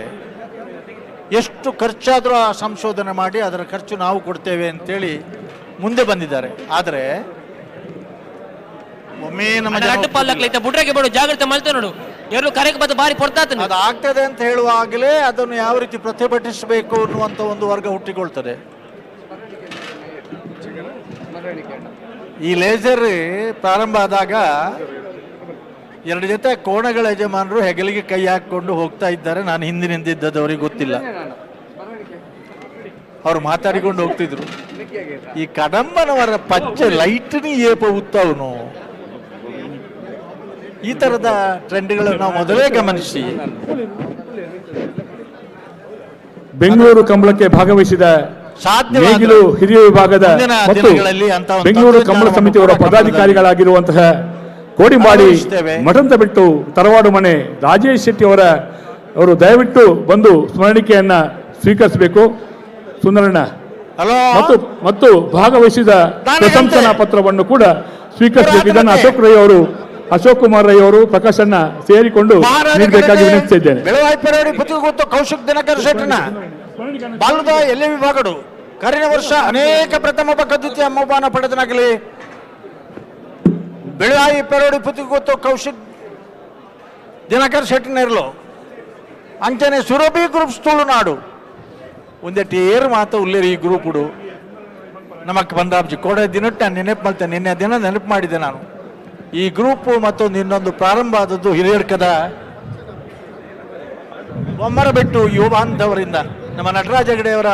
ಎಷ್ಟು ಖರ್ಚಾದರೂ ಆ ಸಂಶೋಧನೆ ಮಾಡಿ ಅದರ ಖರ್ಚು ನಾವು ಕೊಡ್ತೇವೆ ಅಂತೇಳಿ ಮುಂದೆ ಬಂದಿದ್ದಾರೆ. ಆದರೆ ಒಮ್ಮೆ ನಮ್ಮ ಬುಡ್ರಕ್ಕೆ ಬಿಡು, ಜಾಗ್ರತೆ ಮಾಡ್ತೇವೆ ನೋಡು. ಎರಡು ಕರೆಗೆ ಬಂದು ಬಾರಿ ಕೊಡ್ತಾನೆ. ಅದು ಆಗ್ತದೆ ಅಂತ ಹೇಳುವಾಗಲೇ ಅದನ್ನು ಯಾವ ರೀತಿ ಪ್ರತಿಭಟಿಸಬೇಕು ಅನ್ನುವಂಥ ಒಂದು ವರ್ಗ ಹುಟ್ಟಿಕೊಳ್ತದೆ. ಈ ಲೇಸರ್ ಪ್ರಾರಂಭ ಆದಾಗ 2 ಜೊತೆ ಕೋಣಗಳ ಯಜಮಾನರು ಹೆಗಲಿಗೆ ಕೈ ಹಾಕೊಂಡು ಹೋಗ್ತಾ ಇದ್ದಾರೆ. ನಾನು ಹಿಂದಿನಿಂದಿದ್ದದವರಿಗೆ ಗೊತ್ತಿಲ್ಲ, ಅವ್ರು ಮಾತಾಡಿಕೊಂಡು ಹೋಗ್ತಿದ್ರು. ಈ ಕಡಂಬನವರ ಪಚ್ಚೆ ಲೈಟ್ನಿ ಏಪ ಉತ್ತವನು, ಈ ತರದ ಟ್ರೆಂಡ್ಗಳನ್ನು ನಾವು ಮೊದಲೇ ಗಮನಿಸಿ ಬೆಂಗಳೂರು ಕಂಬಳಕ್ಕೆ ಭಾಗವಹಿಸಿದ ನೇಗಿಲು ಹಿರಿಯ ವಿಭಾಗದ ಮತ್ತು ಬೆಂಗಳೂರು ಕಂಬಳ ಸಮಿತಿಯವರ ಪದಾಧಿಕಾರಿಗಳಾಗಿರುವಂತಹ ಕೋಡಿಮಾಡಿ ಮಠಂತ ಬಿಟ್ಟು ತರವಾಡು ಮನೆ ರಾಜೇಶ್ ಶೆಟ್ಟಿ ಅವರು ದಯವಿಟ್ಟು ಬಂದು ಸ್ಮರಣಿಕೆಯನ್ನ ಸ್ವೀಕರಿಸಬೇಕು. ಸುಂದರಣ್ಣ ಮತ್ತು ಭಾಗವಹಿಸಿದ ಪ್ರಶಂಸನಾ ಪತ್ರವನ್ನು ಕೂಡ ಸ್ವೀಕರಿಸಬೇಕು. ಇದನ್ನು ಅಶೋಕ್ ಕುಮಾರ್ ರೈ ಅವರು ಪ್ರಕಾಶನ್ನ ಸೇರಿಕೊಂಡು ನೀಡಬೇಕಾಗಿ ವಿನಂತಿಸಿದ್ದೇನೆ. ಕೌಶಿಕ್ ದಿನಕರ್ ಶೆಟ್ಟನ ಬಾಲದ ಎಲೆ ವಿಭಾಗಡು ಕರಿನ ವರ್ಷ ಅನೇಕ ಪ್ರಥಮ ದ್ವಿತೀಯ ಬಹುಮಾನ ಪಡೆದನಾಗಲಿ ಬೆಳವಾಯಿ ಪೆರೋಡಿ ಪುತ್ತಿಗೊತ್ತು ಕೌಶಿಕ್ ದಿನಕರ್ ಶೆಟ್ಟಿನೇರ್ಲು ಅಂಚನೆ ಸುರಭಿ ಗ್ರೂಪ್ಸ್ ತುಳುನಾಡು ಒಂದೆಟ್ಟು ಏರು ಮಾತ ಉಳ್ಳೇರಿ ಈ ಗ್ರೂಪುಡು ನಮಕ್ ಬಂದಾಬ್ಜಿ ಕೋಡೆ ದಿನಟ್ಟು ನಾನು ನೆನಪು ಮಾಡ್ತೇನೆ. ನಿನ್ನೆ ದಿನ ನೆನಪು ಮಾಡಿದ್ದೆ ನಾನು. ಈ ಗ್ರೂಪು ಮತ್ತೊಂದು ಇನ್ನೊಂದು ಪ್ರಾರಂಭ ಆದದ್ದು ಹಿರಿಯಡ್ಕದ ಬೊಮ್ಮರಬೆಟ್ಟು ಯುವ ಬಾಂಧವರಿಂದ ನಮ್ಮ ನಟರಾಜ ಹೆಗಡೆಯವರ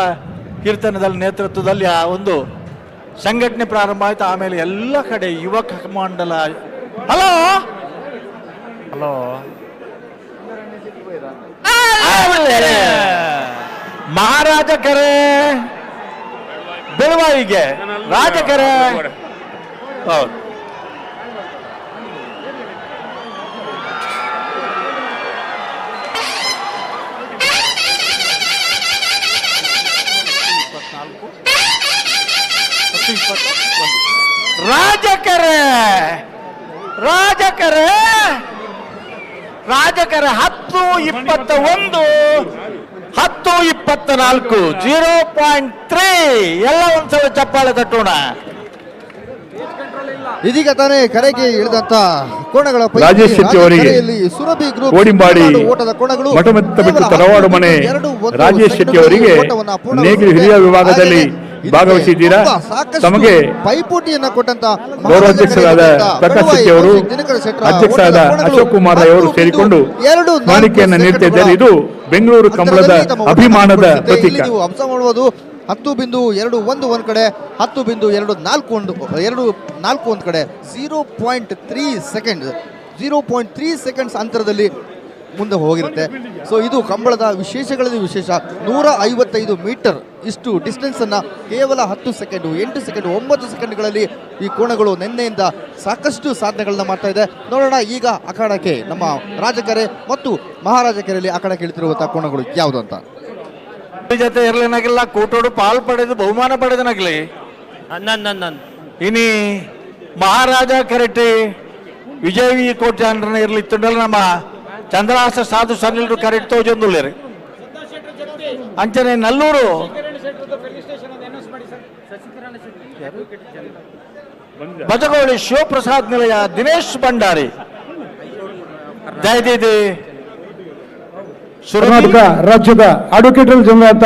ಕೀರ್ತನದಲ್ಲಿ ನೇತೃತ್ವದಲ್ಲಿ ಆ ಒಂದು ಸಂಘಟನೆ ಪ್ರಾರಂಭ ಆಯ್ತು. ಆಮೇಲೆ ಎಲ್ಲ ಕಡೆ ಯುವಕ ಮಂಡಲ. ಹಲೋ ಹಲೋ ಮಹಾರಾಜ ಕರೆ ಬೆಳವಾಯಿಗೆ ರಾಜಕರೆ. ಹೌದು ರಾಜಕರೆ ರಾಜಕರೆ ರಾಜಕರೆ 10-21 10-24 0.3 ಎಲ್ಲ ಒಂದ್ಸಲ ಚಪ್ಪಾಳೆ ತಟ್ಟೋಣ. ಇದೀಗ ತಾನೇ ಕರೆಗೆ ಇಳಿದಂತ ಕೋಣಗಳ ರಾಜೇಶ್ ಶೆಟ್ಟಿ ಅವರಿಗೆ ಸುರಭಿ ಗ್ರೂಪ್ ಕೋಡಿಂಬಾಡಿ ಓಟದ ಕೋಣಗಳು ಮಠಮತ್ತ ಬಿಟ್ಟು ತರವಾಡು ಮನೆ ರಾಜೇಶ್ ಶೆಟ್ಟಿ ಅವರಿಗೆ ನೇಗಿಲು ಹಿರಿಯ ವಿಭಾಗದಲ್ಲಿ ಭಾಗವಹಿಸಿದ್ದೀರಾ. ತಮಗೆ ಪೈಪೋಟಿಯನ್ನ ಕೊಟ್ಟಂತ ಗೌರವಾಧ್ಯಕ್ಷರಾದ ಪ್ರಕಾಶ್ ಶೆಟ್ಟಿ ಅವರು, ಅಧ್ಯಕ್ಷರಾದ ಅಶೋಕ್ ಕುಮಾರ್ ಅವರು ಸೇರಿಕೊಂಡು ಸ್ಮರಣಿಕೆಯನ್ನು ನೀಡುತ್ತಿದ್ದಾರೆ. ಇದು ಬೆಂಗಳೂರು ಕಂಬಳದ ಅಭಿಮಾನದ ಪ್ರತೀಕ. ನೀವು ಅಂಶ ಮಾಡಬಹುದು 10.21 ಒಂದ್ ಕಡೆ, 10.24 ಒಂದ್ ಕಡೆ, 0.3 ಸೆಕೆಂಡ್ಸ್ ಅಂತರದಲ್ಲಿ ಮುಂದೆ ಹೋಗಿರುತ್ತೆ. ಸೊ ಇದು ಕಂಬಳದ ವಿಶೇಷಗಳಲ್ಲಿ ವಿಶೇಷ. 155 ಮೀಟರ್ ಇಷ್ಟು ಡಿಸ್ಟೆನ್ಸ್ ಅನ್ನ ಕೇವಲ 10 ಸೆಕೆಂಡ್, 8 ಸೆಕೆಂಡ್, 9 ಸೆಕೆಂಡ್ಗಳಲ್ಲಿ ಈ ಕೋಣಗಳು ನಿನ್ನೆಯಿಂದ ಸಾಕಷ್ಟು ಸಾಧನೆಗಳನ್ನ ಮಾಡ್ತಾ ಇದೆ. ನೋಡೋಣ ಈಗ ಅಖಾಡಕ್ಕೆ ನಮ್ಮ ರಾಜಕೆರೆ ಮತ್ತು ಮಹಾರಾಜ ಕೆರೆಯಲ್ಲಿ ಅಖಾಡಕ್ಕೆ ಇಳಿತಿರುವಂತಹ ಕೋಣಗಳು ಯಾವುದು ಅಂತ. ಜೊತೆ ಇರ್ಲೇನಾಗಿಲ್ಲ, ಕೂಟೋಡು ಪಾಲ್ ಪಡೆದು ಬಹುಮಾನ ಪಡೆದನಾಗ್ಲಿ ಇನಿ ಮಹಾರಾಜ ಕೆರೆಟ್ಟಿ ವಿಜಯವಿ ಕೋಟೆ ಅಂಡ್ರನ ಇರ್ಲಿ ತುಂಡಲ್ ನಮ್ಮ ಚಂದ್ರಹಾಸ ಸಾಧು ಸನಿಲ್ರು ಕರೆಕ್ಟ್ ತೋಜೊಂದುಳ್ಳೇರಿ ಅಂಚನೆ ನಲ್ಲೂರು ಬಜಗೋಳಿ ಶಿವಪ್ರಸಾದ್ ನಿಲಯ ದಿನೇಶ್ ಭಂಡಾರಿ ಜಯದಿದೆ ಕರ್ನಾಟಕ ರಾಜ್ಯದ ಅಡ್ವೊಕೇಟ್ ಜನರಲ್ ಅಂತ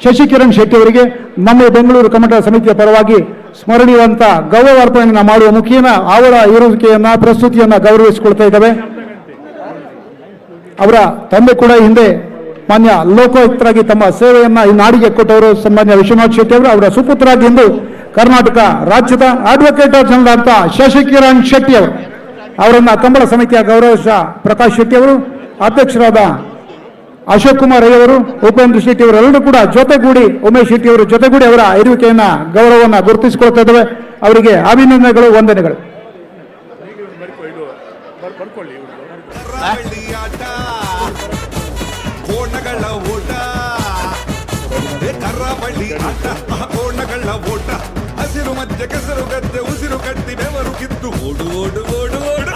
ಶಶಿಕಿರಣ್ ಶೆಟ್ಟಿ ಅವರಿಗೆ ನಮ್ಮ ಬೆಂಗಳೂರು ಕಮ್ಮಟ ಸಮಿತಿಯ ಪರವಾಗಿ ಸ್ಮರಣೀಯವಂತ ಗೌರವಾರ್ಪಣೆಯನ್ನು ಮಾಡುವ ಮುಖೇನ ಅವರ ಇರುವಿಕೆಯನ್ನ ಪ್ರಸ್ತುತಿಯನ್ನ ಗೌರವಿಸಿಕೊಳ್ತಾ ಇದ್ದಾವೆ. ಅವರ ತಂದೆ ಕೂಡ ಹಿಂದೆ ಮಾನ್ಯ ಲೋಕಾಯುಕ್ತರಾಗಿ ತಮ್ಮ ಸೇವೆಯನ್ನ ಈ ನಾಡಿಗೆ ಕೊಟ್ಟವರು ಸನ್ಮಾನ್ಯ ವಿಶ್ವನಾಥ್ ಶೆಟ್ಟಿ ಅವರು. ಅವರ ಸುಪುತ್ರರಾಗಿ ಇಂದು ಕರ್ನಾಟಕ ರಾಜ್ಯದ ಅಡ್ವೊಕೇಟ್ ಜನರಲ್ ಅಂತ ಶಶಿಕಿರಣ್ ಶೆಟ್ಟಿ ಅವರು ಅವರನ್ನ ಕಂಬಳ ಸಮಿತಿಯ ಗೌರವ ಪ್ರಕಾಶ್ ಶೆಟ್ಟಿ ಅವರು, ಅಧ್ಯಕ್ಷರಾದ ಅಶೋಕ್ ಕುಮಾರ್ ಅವರು, ಉಪೇಂದ್ರ ಶೆಟ್ಟಿ ಅವರೆಲ್ಲರೂ ಕೂಡ ಜೊತೆಗೂಡಿ, ಉಮೇಶ್ ಶೆಟ್ಟಿ ಅವರು ಜೊತೆಗೂಡಿ ಅವರ ಇರುವಿಕೆಯನ್ನ ಗೌರವವನ್ನು ಗುರುತಿಸಿಕೊಳ್ತಾ ಇದ್ದೇವೆ. ಅವರಿಗೆ ಅಭಿನಂದನೆಗಳು, ವಂದನೆಗಳು. ಕೋಣಗಳ ಓಟ, ಕರಾವಳಿ ಆಟ, ಕೋಣಗಳ ಓಟ, ಹಸಿರು ಮಧ್ಯೆ ಕೆಸರು ಗದ್ದೆ ಉಸಿರು ಕಟ್ಟಿ ಬೆವರು ಕಿತ್ತು ಓಡು ಓಡು ಓಡು ಓಡು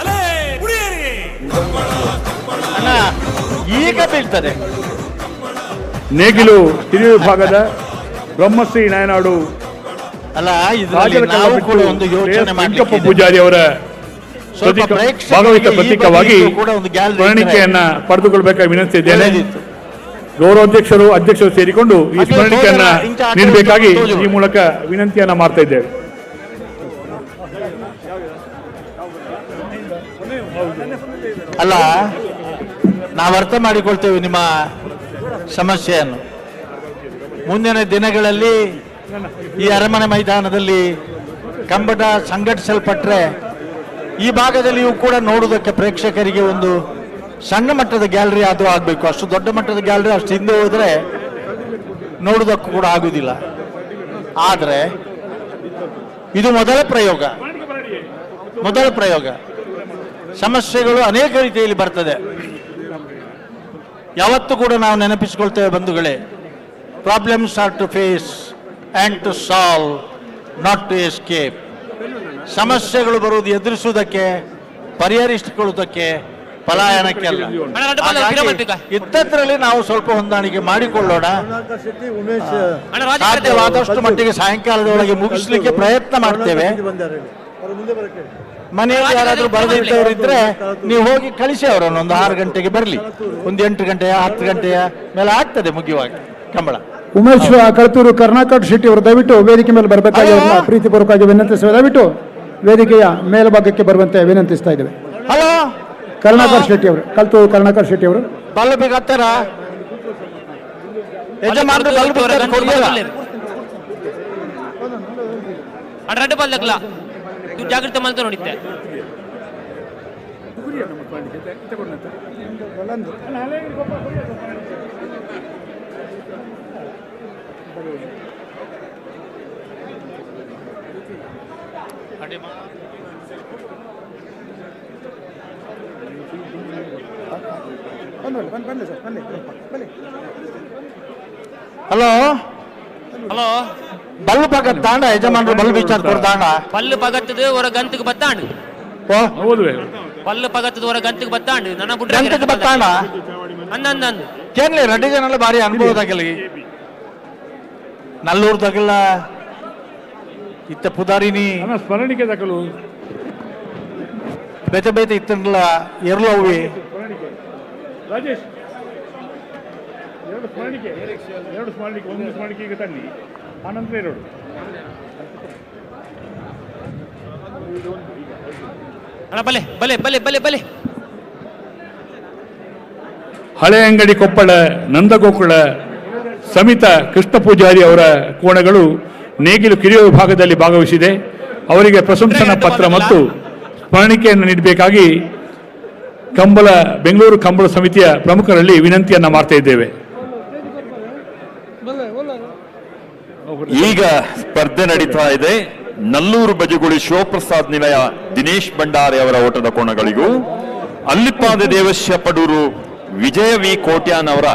ಈಗ ಬೀಳ್ತದೆ. ನೇಗಿಲು ಹಿರಿಯ ವಿಭಾಗದ ಬ್ರಹ್ಮಶ್ರೀ ನಾಯನಾಡು ಅಲ್ಲ, ಇದರಲ್ಲಿ ನಾವು ಕೂಡ ಒಂದು ಯೋಚನೆ ವೆಂಕಪ್ಪ ಪೂಜಾರಿ ಅವರ ಭಾಗವಹಿತ ಪ್ರತೀಕವಾಗಿ ಸ್ಮರಣಿಕೆಯನ್ನ ಪಡೆದುಕೊಳ್ಬೇಕಾಗಿ ವಿನಂತಿಸಿದ್ದೇನೆ. ಗೌರವಾಧ್ಯಕ್ಷರು, ಅಧ್ಯಕ್ಷರು ಸೇರಿಕೊಂಡು ಈ ಸ್ಮರಣಿಕೆಯನ್ನ ನೀಡಬೇಕಾಗಿ ಈ ಮೂಲಕ ವಿನಂತಿಯನ್ನ ಮಾಡ್ತಾ ಇದ್ದೇವೆ. ಅಲ್ಲ, ನಾವು ಅರ್ಥ ಮಾಡಿಕೊಳ್ತೇವೆ ನಿಮ್ಮ ಸಮಸ್ಯೆಯನ್ನು. ಮುಂದಿನ ದಿನಗಳಲ್ಲಿ ಈ ಅರಮನೆ ಮೈದಾನದಲ್ಲಿ ಕಂಬಟ ಸಂಘಟಿಸಲ್ಪಟ್ರೆ ಈ ಭಾಗದಲ್ಲಿಯೂ ಕೂಡ ನೋಡುವುದಕ್ಕೆ ಪ್ರೇಕ್ಷಕರಿಗೆ ಒಂದು ಸಣ್ಣ ಮಟ್ಟದ ಗ್ಯಾಲರಿ ಆದರೂ ಆಗಬೇಕು. ಅಷ್ಟು ದೊಡ್ಡ ಮಟ್ಟದ ಗ್ಯಾಲರಿ ಅಷ್ಟು ಹಿಂದೆ ಹೋದರೆ ನೋಡುವುದಕ್ಕೂ ಕೂಡ ಆಗುವುದಿಲ್ಲ. ಆದರೆ ಇದು ಮೊದಲ ಪ್ರಯೋಗ. ಸಮಸ್ಯೆಗಳು ಅನೇಕ ರೀತಿಯಲ್ಲಿ ಬರ್ತದೆ. ಯಾವತ್ತೂ ಕೂಡ ನಾವು ನೆನಪಿಸಿಕೊಳ್ತೇವೆ ಬಂಧುಗಳೇ, problems are to face and to solve, not to escape. ಸಮಸ್ಯೆಗಳು ಬರುವುದು ಎದುರಿಸುವುದಕ್ಕೆ, ಪರಿಹರಿಸಿಕೊಳ್ಳುವುದಕ್ಕೆ, ಪಲಾಯನಕ್ಕೆಲ್ಲ. ಹಾಗಾಗಿ ಇದ್ದದ್ರಲ್ಲಿ ನಾವು ಸ್ವಲ್ಪ ಹೊಂದಾಣಿಕೆ ಮಾಡಿಕೊಳ್ಳೋಣ. ಸಾಧ್ಯವಾದಷ್ಟು ಮಟ್ಟಿಗೆ ಸಾಯಂಕಾಲದೊಳಗೆ ಮುಗಿಸ್ಲಿಕ್ಕೆ ಪ್ರಯತ್ನ ಮಾಡ್ತೇವೆ. ಮನೆಯಲ್ಲಿ ಯಾರಾದ್ರೂ ಬರೆದಿದ್ದವರು ಇದ್ರೆ ನೀವು ಹೋಗಿ ಕಳಿಸಿ ಅವರನ್ನು. ಒಂದು 6 ಗಂಟೆಗೆ ಬರಲಿ. ಒಂದು 8 ಗಂಟೆಯ 10 ಗಂಟೆಯ ಮೇಲೆ ಆಗ್ತದೆ ಮುಗಿಯುವಾಗ ಕಂಬಳ. ಉಮೇಶ್ ಕಳತೂರು ಕರ್ನಾಟಕ ಶೆಟ್ಟಿ ಅವರು ದಯವಿಟ್ಟು ವೇದಿಕೆ ಮೇಲೆ ಬರಬೇಕಾಗಿ ಅವ್ರನ್ನ ಪ್ರೀತಿಪೂರ್ವಕವಾಗಿ ವಿನಂತಿಸುವ. ದಯವಿಟ್ಟು ವೇದಿಕೆಯ ಮೇಲ್ಭಾಗಕ್ಕೆ ಬರುವಂತೆ ವಿನಂತಿಸ್ತಾ ಇದ್ದೇವೆ. ಹಲೋ, ಕರುಣಾಕರ್ ಶೆಟ್ಟಿ ಅವರು, ಕಲ್ತೂರು ಕರುಣಾಕರ್ ಶೆಟ್ಟಿ ಅವರು ಬಲ್ಲ ಬೇಕಾಗ್ತಾರ ಯಜಮಾನರು ಬಲ್ಲ ಬೇಕಾಗ್ತಾರೆ. ಅಡ್ರಡ್ಡ ಬಲ್ಲಕ್ಲ ಇವ್ರು ಜಾಗೃತಿ ಮಾಡ್ತಾ ನೋಡಿದ್ದೆ. ಹಲೋ ಹಲೋ, ಬಲ್ಲು ಪಗತ್ ತಾಂಡ ಯಜಮಾನರು ಬಲ್ಲು ವಿಚಾರ ಕೊಡ್ತಾಂಡ. ಪಲ್ಲು ಪಗತ್ತದು ಹೊರ ಗಂತಿಗೆ ಬತ್ತಾಂಡು. ಪಲ್ಲು ಪಗತ್ತದು ಹೊರ ಗಂತಿಗೆ ಬತ್ತಾಂಡು. ನನ್ನ ಗಂಟೆಗೆ ಬತ್ತಾಂಡ ಅಂದಂದು ಕೇನ್ಲಿ ರೆಡ್ಡಿ ಜನಲ್ಲ ಭಾರಿ ಅನುಭವದಾಗಲಿ. ನಲ್ಲೂರು ತಗಲ್ಲ ಇತ್ತ ಪುದಾರಿನಿ ಸ್ಮರಣಿಕೆ ತಗಲು ಬೇತೆ ಬೇತೆ ಇತ್ತಲ್ಲ ಎರಲು ಅವಿ ರಾಜೇಶ್. ಎರಡು ಸ್ಮರಣಿಕೆ, ಒಂದು ಸ್ಮರಣಿಕೆ ಈಗ ತನ್ನಿ, ಆನಂತರ 2. ಬಲೆ ಬಲೆ ಬಲೆ ಬಲೆ ಬಲೆ. ಹಳೆ ಅಂಗಡಿ ಕೊಪ್ಪಳ ನಂದಗೋಕುಳ ಸಮಿತ ಕೃಷ್ಣ ಪೂಜಾರಿ ಅವರ ಕೋಣಗಳು ನೇಗಿಲು ಕಿರಿಯ ವಿಭಾಗದಲ್ಲಿ ಭಾಗವಹಿಸಿದೆ. ಅವರಿಗೆ ಪ್ರಶಂಸನಾ ಪತ್ರ ಮತ್ತು ಸ್ಮರಣಿಕೆಯನ್ನು ನೀಡಬೇಕಾಗಿ ಬೆಂಗಳೂರು ಕಂಬಳ ಸಮಿತಿಯ ಪ್ರಮುಖರಲ್ಲಿ ವಿನಂತಿಯನ್ನ ಮಾಡ್ತಾ ಇದ್ದೇವೆ. ಈಗ ಸ್ಪರ್ಧೆ ನಡೀತಾ ಇದೆ. ನಲ್ಲೂರು ಬಜಗುಳಿ ಶಿವಪ್ರಸಾದ್ ನಿಲಯ ದಿನೇಶ್ ಭಂಡಾರಿ ಅವರ ಓಟದ ಕೋಣಗಳಿಗೂ, ಅಲ್ಲಿಪಾದ ದೇವಶ್ಯ ಪಡೂರು ವಿಜಯ ವಿ ಕೋಟ್ಯಾನ್ ಅವರ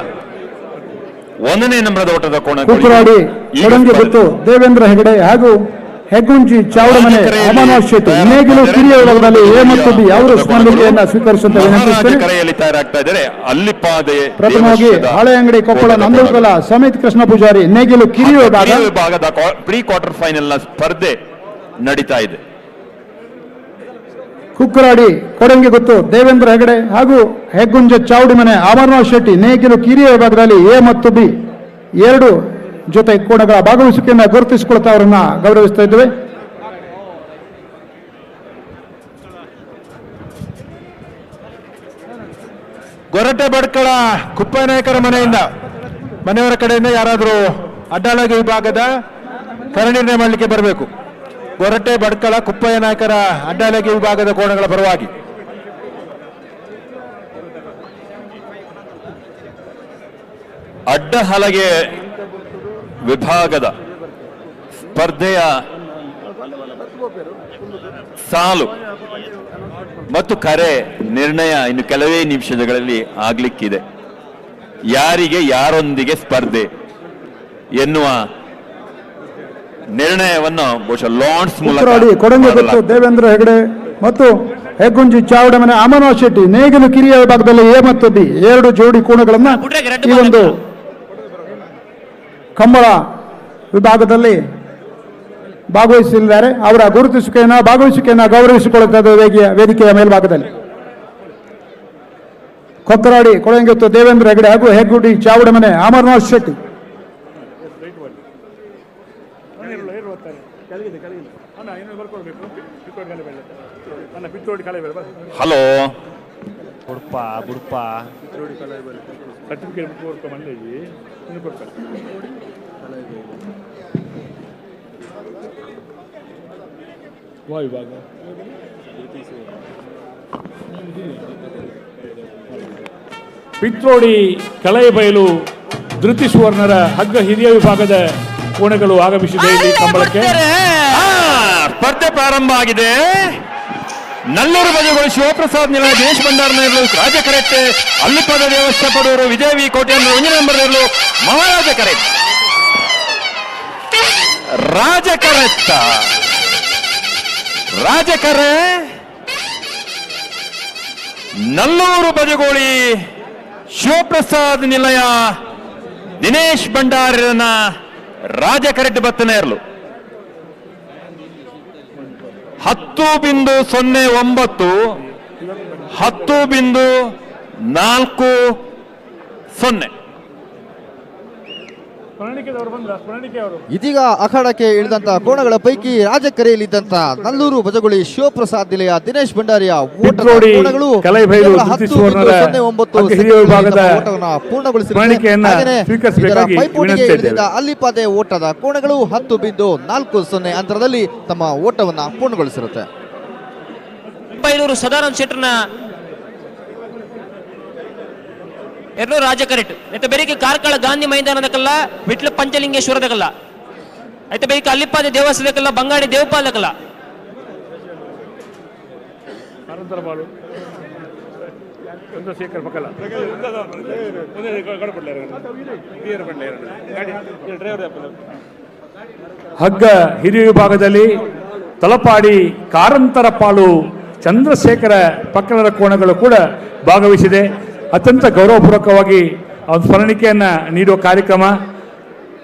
1ನೇ ನಂಬರದ ಓಟದ ಕುಕ್ಕರಾಡಿ ಕೊಡಂಗೆಗುತ್ತು ದೇವೇಂದ್ರ ಹೆಗಡೆ ಹಾಗೂ ಹೆಗ್ಗುಂಜಿ ಚಾವಡಮನೆ ಅಮರನಾಥ್ ಶೆಟ್ಟಿ ನೇಗಿಲು ಕಿರಿಯ ವಿಭಾಗದಲ್ಲಿ ಎ ಮತ್ತು ಬಿ ಅವರು ಸ್ಮರಣಿಕೆಯನ್ನು ಸ್ವೀಕರಿಸುವಂತೆ ವಿನಂತಿಸುತ್ತೇನೆ. ಕರೆಯಲ್ಲಿ ತಯಾರಾಗ್ತಾ ಇದ್ದಾರೆ. ಅಲ್ಲಿಪಾದೆ ಪ್ರಥಮವಾಗಿ ಹಳೆ ಅಂಗಡಿ ಕೊಪ್ಪಳ ನಂದಗೋಕುಲ ಸಮಿತ್ ಕೃಷ್ಣ ಪೂಜಾರಿ ನೇಗಿಲು ಕಿರಿಯ ವಿಭಾಗದ ಪ್ರೀ ಕ್ವಾರ್ಟರ್ ಫೈನಲ್ ನ ಸ್ಪರ್ಧೆ ನಡೀತಾ ಇದೆ. ಕುಕ್ಕರಾಡಿ ಕೊಡಂಗೆಗುತ್ತು ದೇವೇಂದ್ರ ಹೆಗಡೆ ಹಾಗೂ ಹೆಗ್ಗುಂಜ ಚಾವಡಿಮನೆ ಅಮರನಾಥ್ ಶೆಟ್ಟಿ ನೇಗಿಲು ಕಿರಿಯ ವಿಭಾಗದಲ್ಲಿ ಎ ಮತ್ತು ಬಿ 2 ಜೊತೆ ಕೋಣಗಳ ಭಾಗವಹಿಸುವಿಕೆಯನ್ನು ಗುರುತಿಸಿಕೊಳ್ತಾ ಅವರನ್ನ ಗೌರವಿಸ್ತಾ ಇದ್ದೇವೆ. ಗೊರಟೆ ಬಡ್ಕಳ ಕುಪ್ಪನಾಯಕರ ಮನೆಯವರ ಕಡೆಯಿಂದ ಯಾರಾದರೂ ಅಡ್ಡಾಳಗಿ ವಿಭಾಗದ ಕರಣಿರ್ಣಯ ಮಾಡಲಿಕ್ಕೆ ಬರಬೇಕು. ಗೊರಟೆ ಬಡ್ಕಳ ಕುಪ್ಪಯ್ಯ ನಾಯಕರ ಅಡ್ಡಾಳಗಿ ವಿಭಾಗದ ಕೋಣಗಳ ಪರವಾಗಿ ಅಡ್ಡ ಹಲಗೆ ವಿಭಾಗದ ಸ್ಪರ್ಧೆಯ ಸಾಲು ಮತ್ತು ಕರೆ ನಿರ್ಣಯ ಇನ್ನು ಕೆಲವೇ ನಿಮಿಷಗಳಲ್ಲಿ ಆಗ್ಲಿಕ್ಕಿದೆ. ಯಾರಿಗೆ ಯಾರೊಂದಿಗೆ ಸ್ಪರ್ಧೆ ಎನ್ನುವ ನಿರ್ಣಯವನ್ನು ಬಹುಶಃ ಲಾಂಡ್ಸ್ ಮೂಲಕ ಕೊಡಂಗೆಗುತ್ತು ದೇವೇಂದ್ರ ಹೆಗಡೆ ಮತ್ತು ಹೆಗ್ಗುಂಜಿ ಚಾವಡಮನೆ ಅಮರನಾಥ್ ಶೆಟ್ಟಿ ನೇಗಿಲು ಕಿರಿಯ ವಿಭಾಗದಲ್ಲಿ ಎ ಮತ್ತು ಬಿ 2 ಜೋಡಿ ಕೋಣಗಳನ್ನ ಈ ಒಂದು ಕಂಬಳ ವಿಭಾಗದಲ್ಲಿ ಭಾಗವಹಿಸಿದ್ದಾರೆ. ಅವರ ಭಾಗವಹಿಸುವಿಕೆಯನ್ನು ಗೌರವಿಸಿಕೊಳ್ಳುತ್ತದೆ ವೇದಿಕೆಯ ಮೇಲ್ಭಾಗದಲ್ಲಿ. ಕೊಕ್ಕರಾಡಿ ಕೊಡಂಗೆತ್ತು ದೇವೇಂದ್ರ ಹೆಗಡೆ ಹಾಗೂ ಹೆಗ್ಗುಡಿ ಚಾವಡಮನೆ ಅಮರನಾಥ್ ಶೆಟ್ಟಿ. ಹಲೋ ಬುಡ್ಪ ಸರ್ಟಿಫಿಕೇಟ್ ಮಂಡಳಿ ವಿಭಾಗ ಪಿತ್ರೋಡಿ ಕಳೈಬಯಲು ಧೃತಿ ಸುವರ್ಣರ ಹಗ್ಗ ಹಿರಿಯ ವಿಭಾಗದ ಕೋಣೆಗಳು ಆಗಮಿಸಿದೆ ಇಲ್ಲಿ ಕಂಬಳಕ್ಕೆ. ಸ್ಪರ್ಧೆ ಪ್ರಾರಂಭ ಆಗಿದೆ. ನಲ್ಲೂರು ಬಜೆಗಳು ಶಿವಪ್ರಸಾದ್ ನಿಲಯ ದಿನೇಶ್ ಭಂಡಾರನೇರ್ಲು ರಾಜ ಕರೆಟ್ಟೆ ಅಲ್ಲಿಪಾದ ದೇವಸ್ಥಾನ ಪಡೂರು ವಿಜಯ ವಿ ಕೋಟೆಯನ್ನು 1ನೇ ನಂಬರ್ ನೇರ್ಲು ಮಹಾರಾಜ ಕರೆಟ್ ರಾಜಕರೆತ್ತ ರಾಜಕರೆ ನಲ್ಲೂರು ಬಜಗೋಳಿ ಶಿವಪ್ರಸಾದ್ ನಿಲಯ ದಿನೇಶ್ ಭಂಡಾರನ ರಾಜ ಕರೆಟ್ ಬತ್ತನೇರ್ಲು 10.09 10.40. ಇದೀಗ ಅಖಾಡಕ್ಕೆ ಇಳಿದಂತ ಕೋಣಗಳ ಪೈಕಿ ರಾಜ ಕರೆಯಲಿದ್ದಂತ ನಲ್ಲೂರು ಬಜಗುಳಿ ಶಿವಪ್ರಸಾದ್ ನಿಲಯ ದಿನೇಶ್ ಭಂಡಾರಿಯ ಓಟದ ಕೋಣಗಳು ಪೈಪೋಟಿಗೆ ಇಳಿದಿದ್ದ ಅಲ್ಲಿಪಾದೆ ಓಟದ ಕೋಣಗಳು 10.40 ಅಂತರದಲ್ಲಿ ತಮ್ಮ ಓಟವನ್ನ ಪೂರ್ಣಗೊಳಿಸಿರುತ್ತೆ. ಬೈಲೂರು ಸದಾನಂದ ಶೆಟ್ಟರ್ನ ಎರಡು ರಾಜ ಕರೆಟ್ ಐತೆ ಬೇರಿಗೆ ಕಾರ್ಕಳ ಗಾಂಧಿ ಮೈದಾನದಕ್ಕಲ್ಲ ವಿಟ್ಲ ಪಂಚಲಿಂಗೇಶ್ವರದಕ್ಕಲ್ಲ ಐತೆ ಬೇರಿಗೆ ಅಲ್ಲಿಪಾದೆ ದೇವಸ್ಥಾನದಕ್ಕಲ್ಲ ಬಂಗಾಡಿ ದೇವಪಾಲದಕ್ಕಲ್ಲ ಹಗ್ಗ ಹಿರಿಯ ವಿಭಾಗದಲ್ಲಿ ತಲಪಾಡಿ ಕಾರಂತರ ಪಾಲು ಚಂದ್ರಶೇಖರ ಪಕ್ಕಣದ ಕೋಣಗಳು ಕೂಡ ಭಾಗವಹಿಸಿದೆ. ಅತ್ಯಂತ ಗೌರವಪೂರ್ವಕವಾಗಿ ಒಂದು ಸ್ಮರಣಿಕೆಯನ್ನು ನೀಡುವ ಕಾರ್ಯಕ್ರಮ.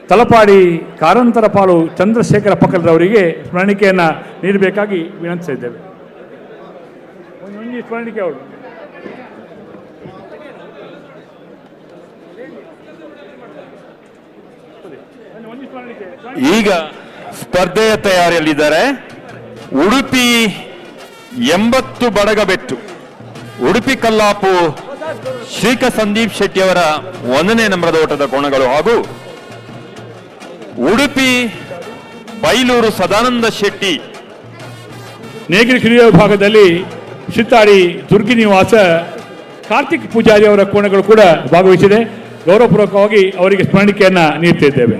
ತಲಪಾಡಿ ಕಾರಂತರ ಪಾಲು ಚಂದ್ರಶೇಖರ ಪಕ್ಕಲದವರಿಗೆ ಸ್ಮರಣಿಕೆಯನ್ನು ನೀಡಬೇಕಾಗಿ ವಿನಂತಿಸಿದ್ದೇವೆ. ಸ್ಮರಣಿಕೆ ಅವರು ಈಗ ಸ್ಪರ್ಧೆಯ ತಯಾರಿಯಲ್ಲಿದ್ದಾರೆ. ಉಡುಪಿ 80 ಬಡಗಬೆಟ್ಟು ಉಡುಪಿ ಕಲ್ಲಾಪು ಶ್ರೀಕ ಸಂದೀಪ್ ಶೆಟ್ಟಿ ಅವರ 1ನೇ ನಂಬರದ ಓಟದ ಕೋಣಗಳು ಹಾಗೂ ಉಡುಪಿ ಬೈಲೂರು ಸದಾನಂದ ಶೆಟ್ಟಿ ನೇಗಿರಿ ಹಿರಿಯ ವಿಭಾಗದಲ್ಲಿ ಶಿತ್ತಾಡಿ ದುರ್ಗಿ ನಿವಾಸ ಕಾರ್ತಿಕ್ ಪೂಜಾರಿ ಅವರ ಕೋಣಗಳು ಕೂಡ ಭಾಗವಹಿಸಿದೆ. ಗೌರವಪೂರ್ವಕವಾಗಿ ಅವರಿಗೆ ಸ್ಮರಣಿಕೆಯನ್ನ ನೀಡುತ್ತಿದ್ದೇವೆ.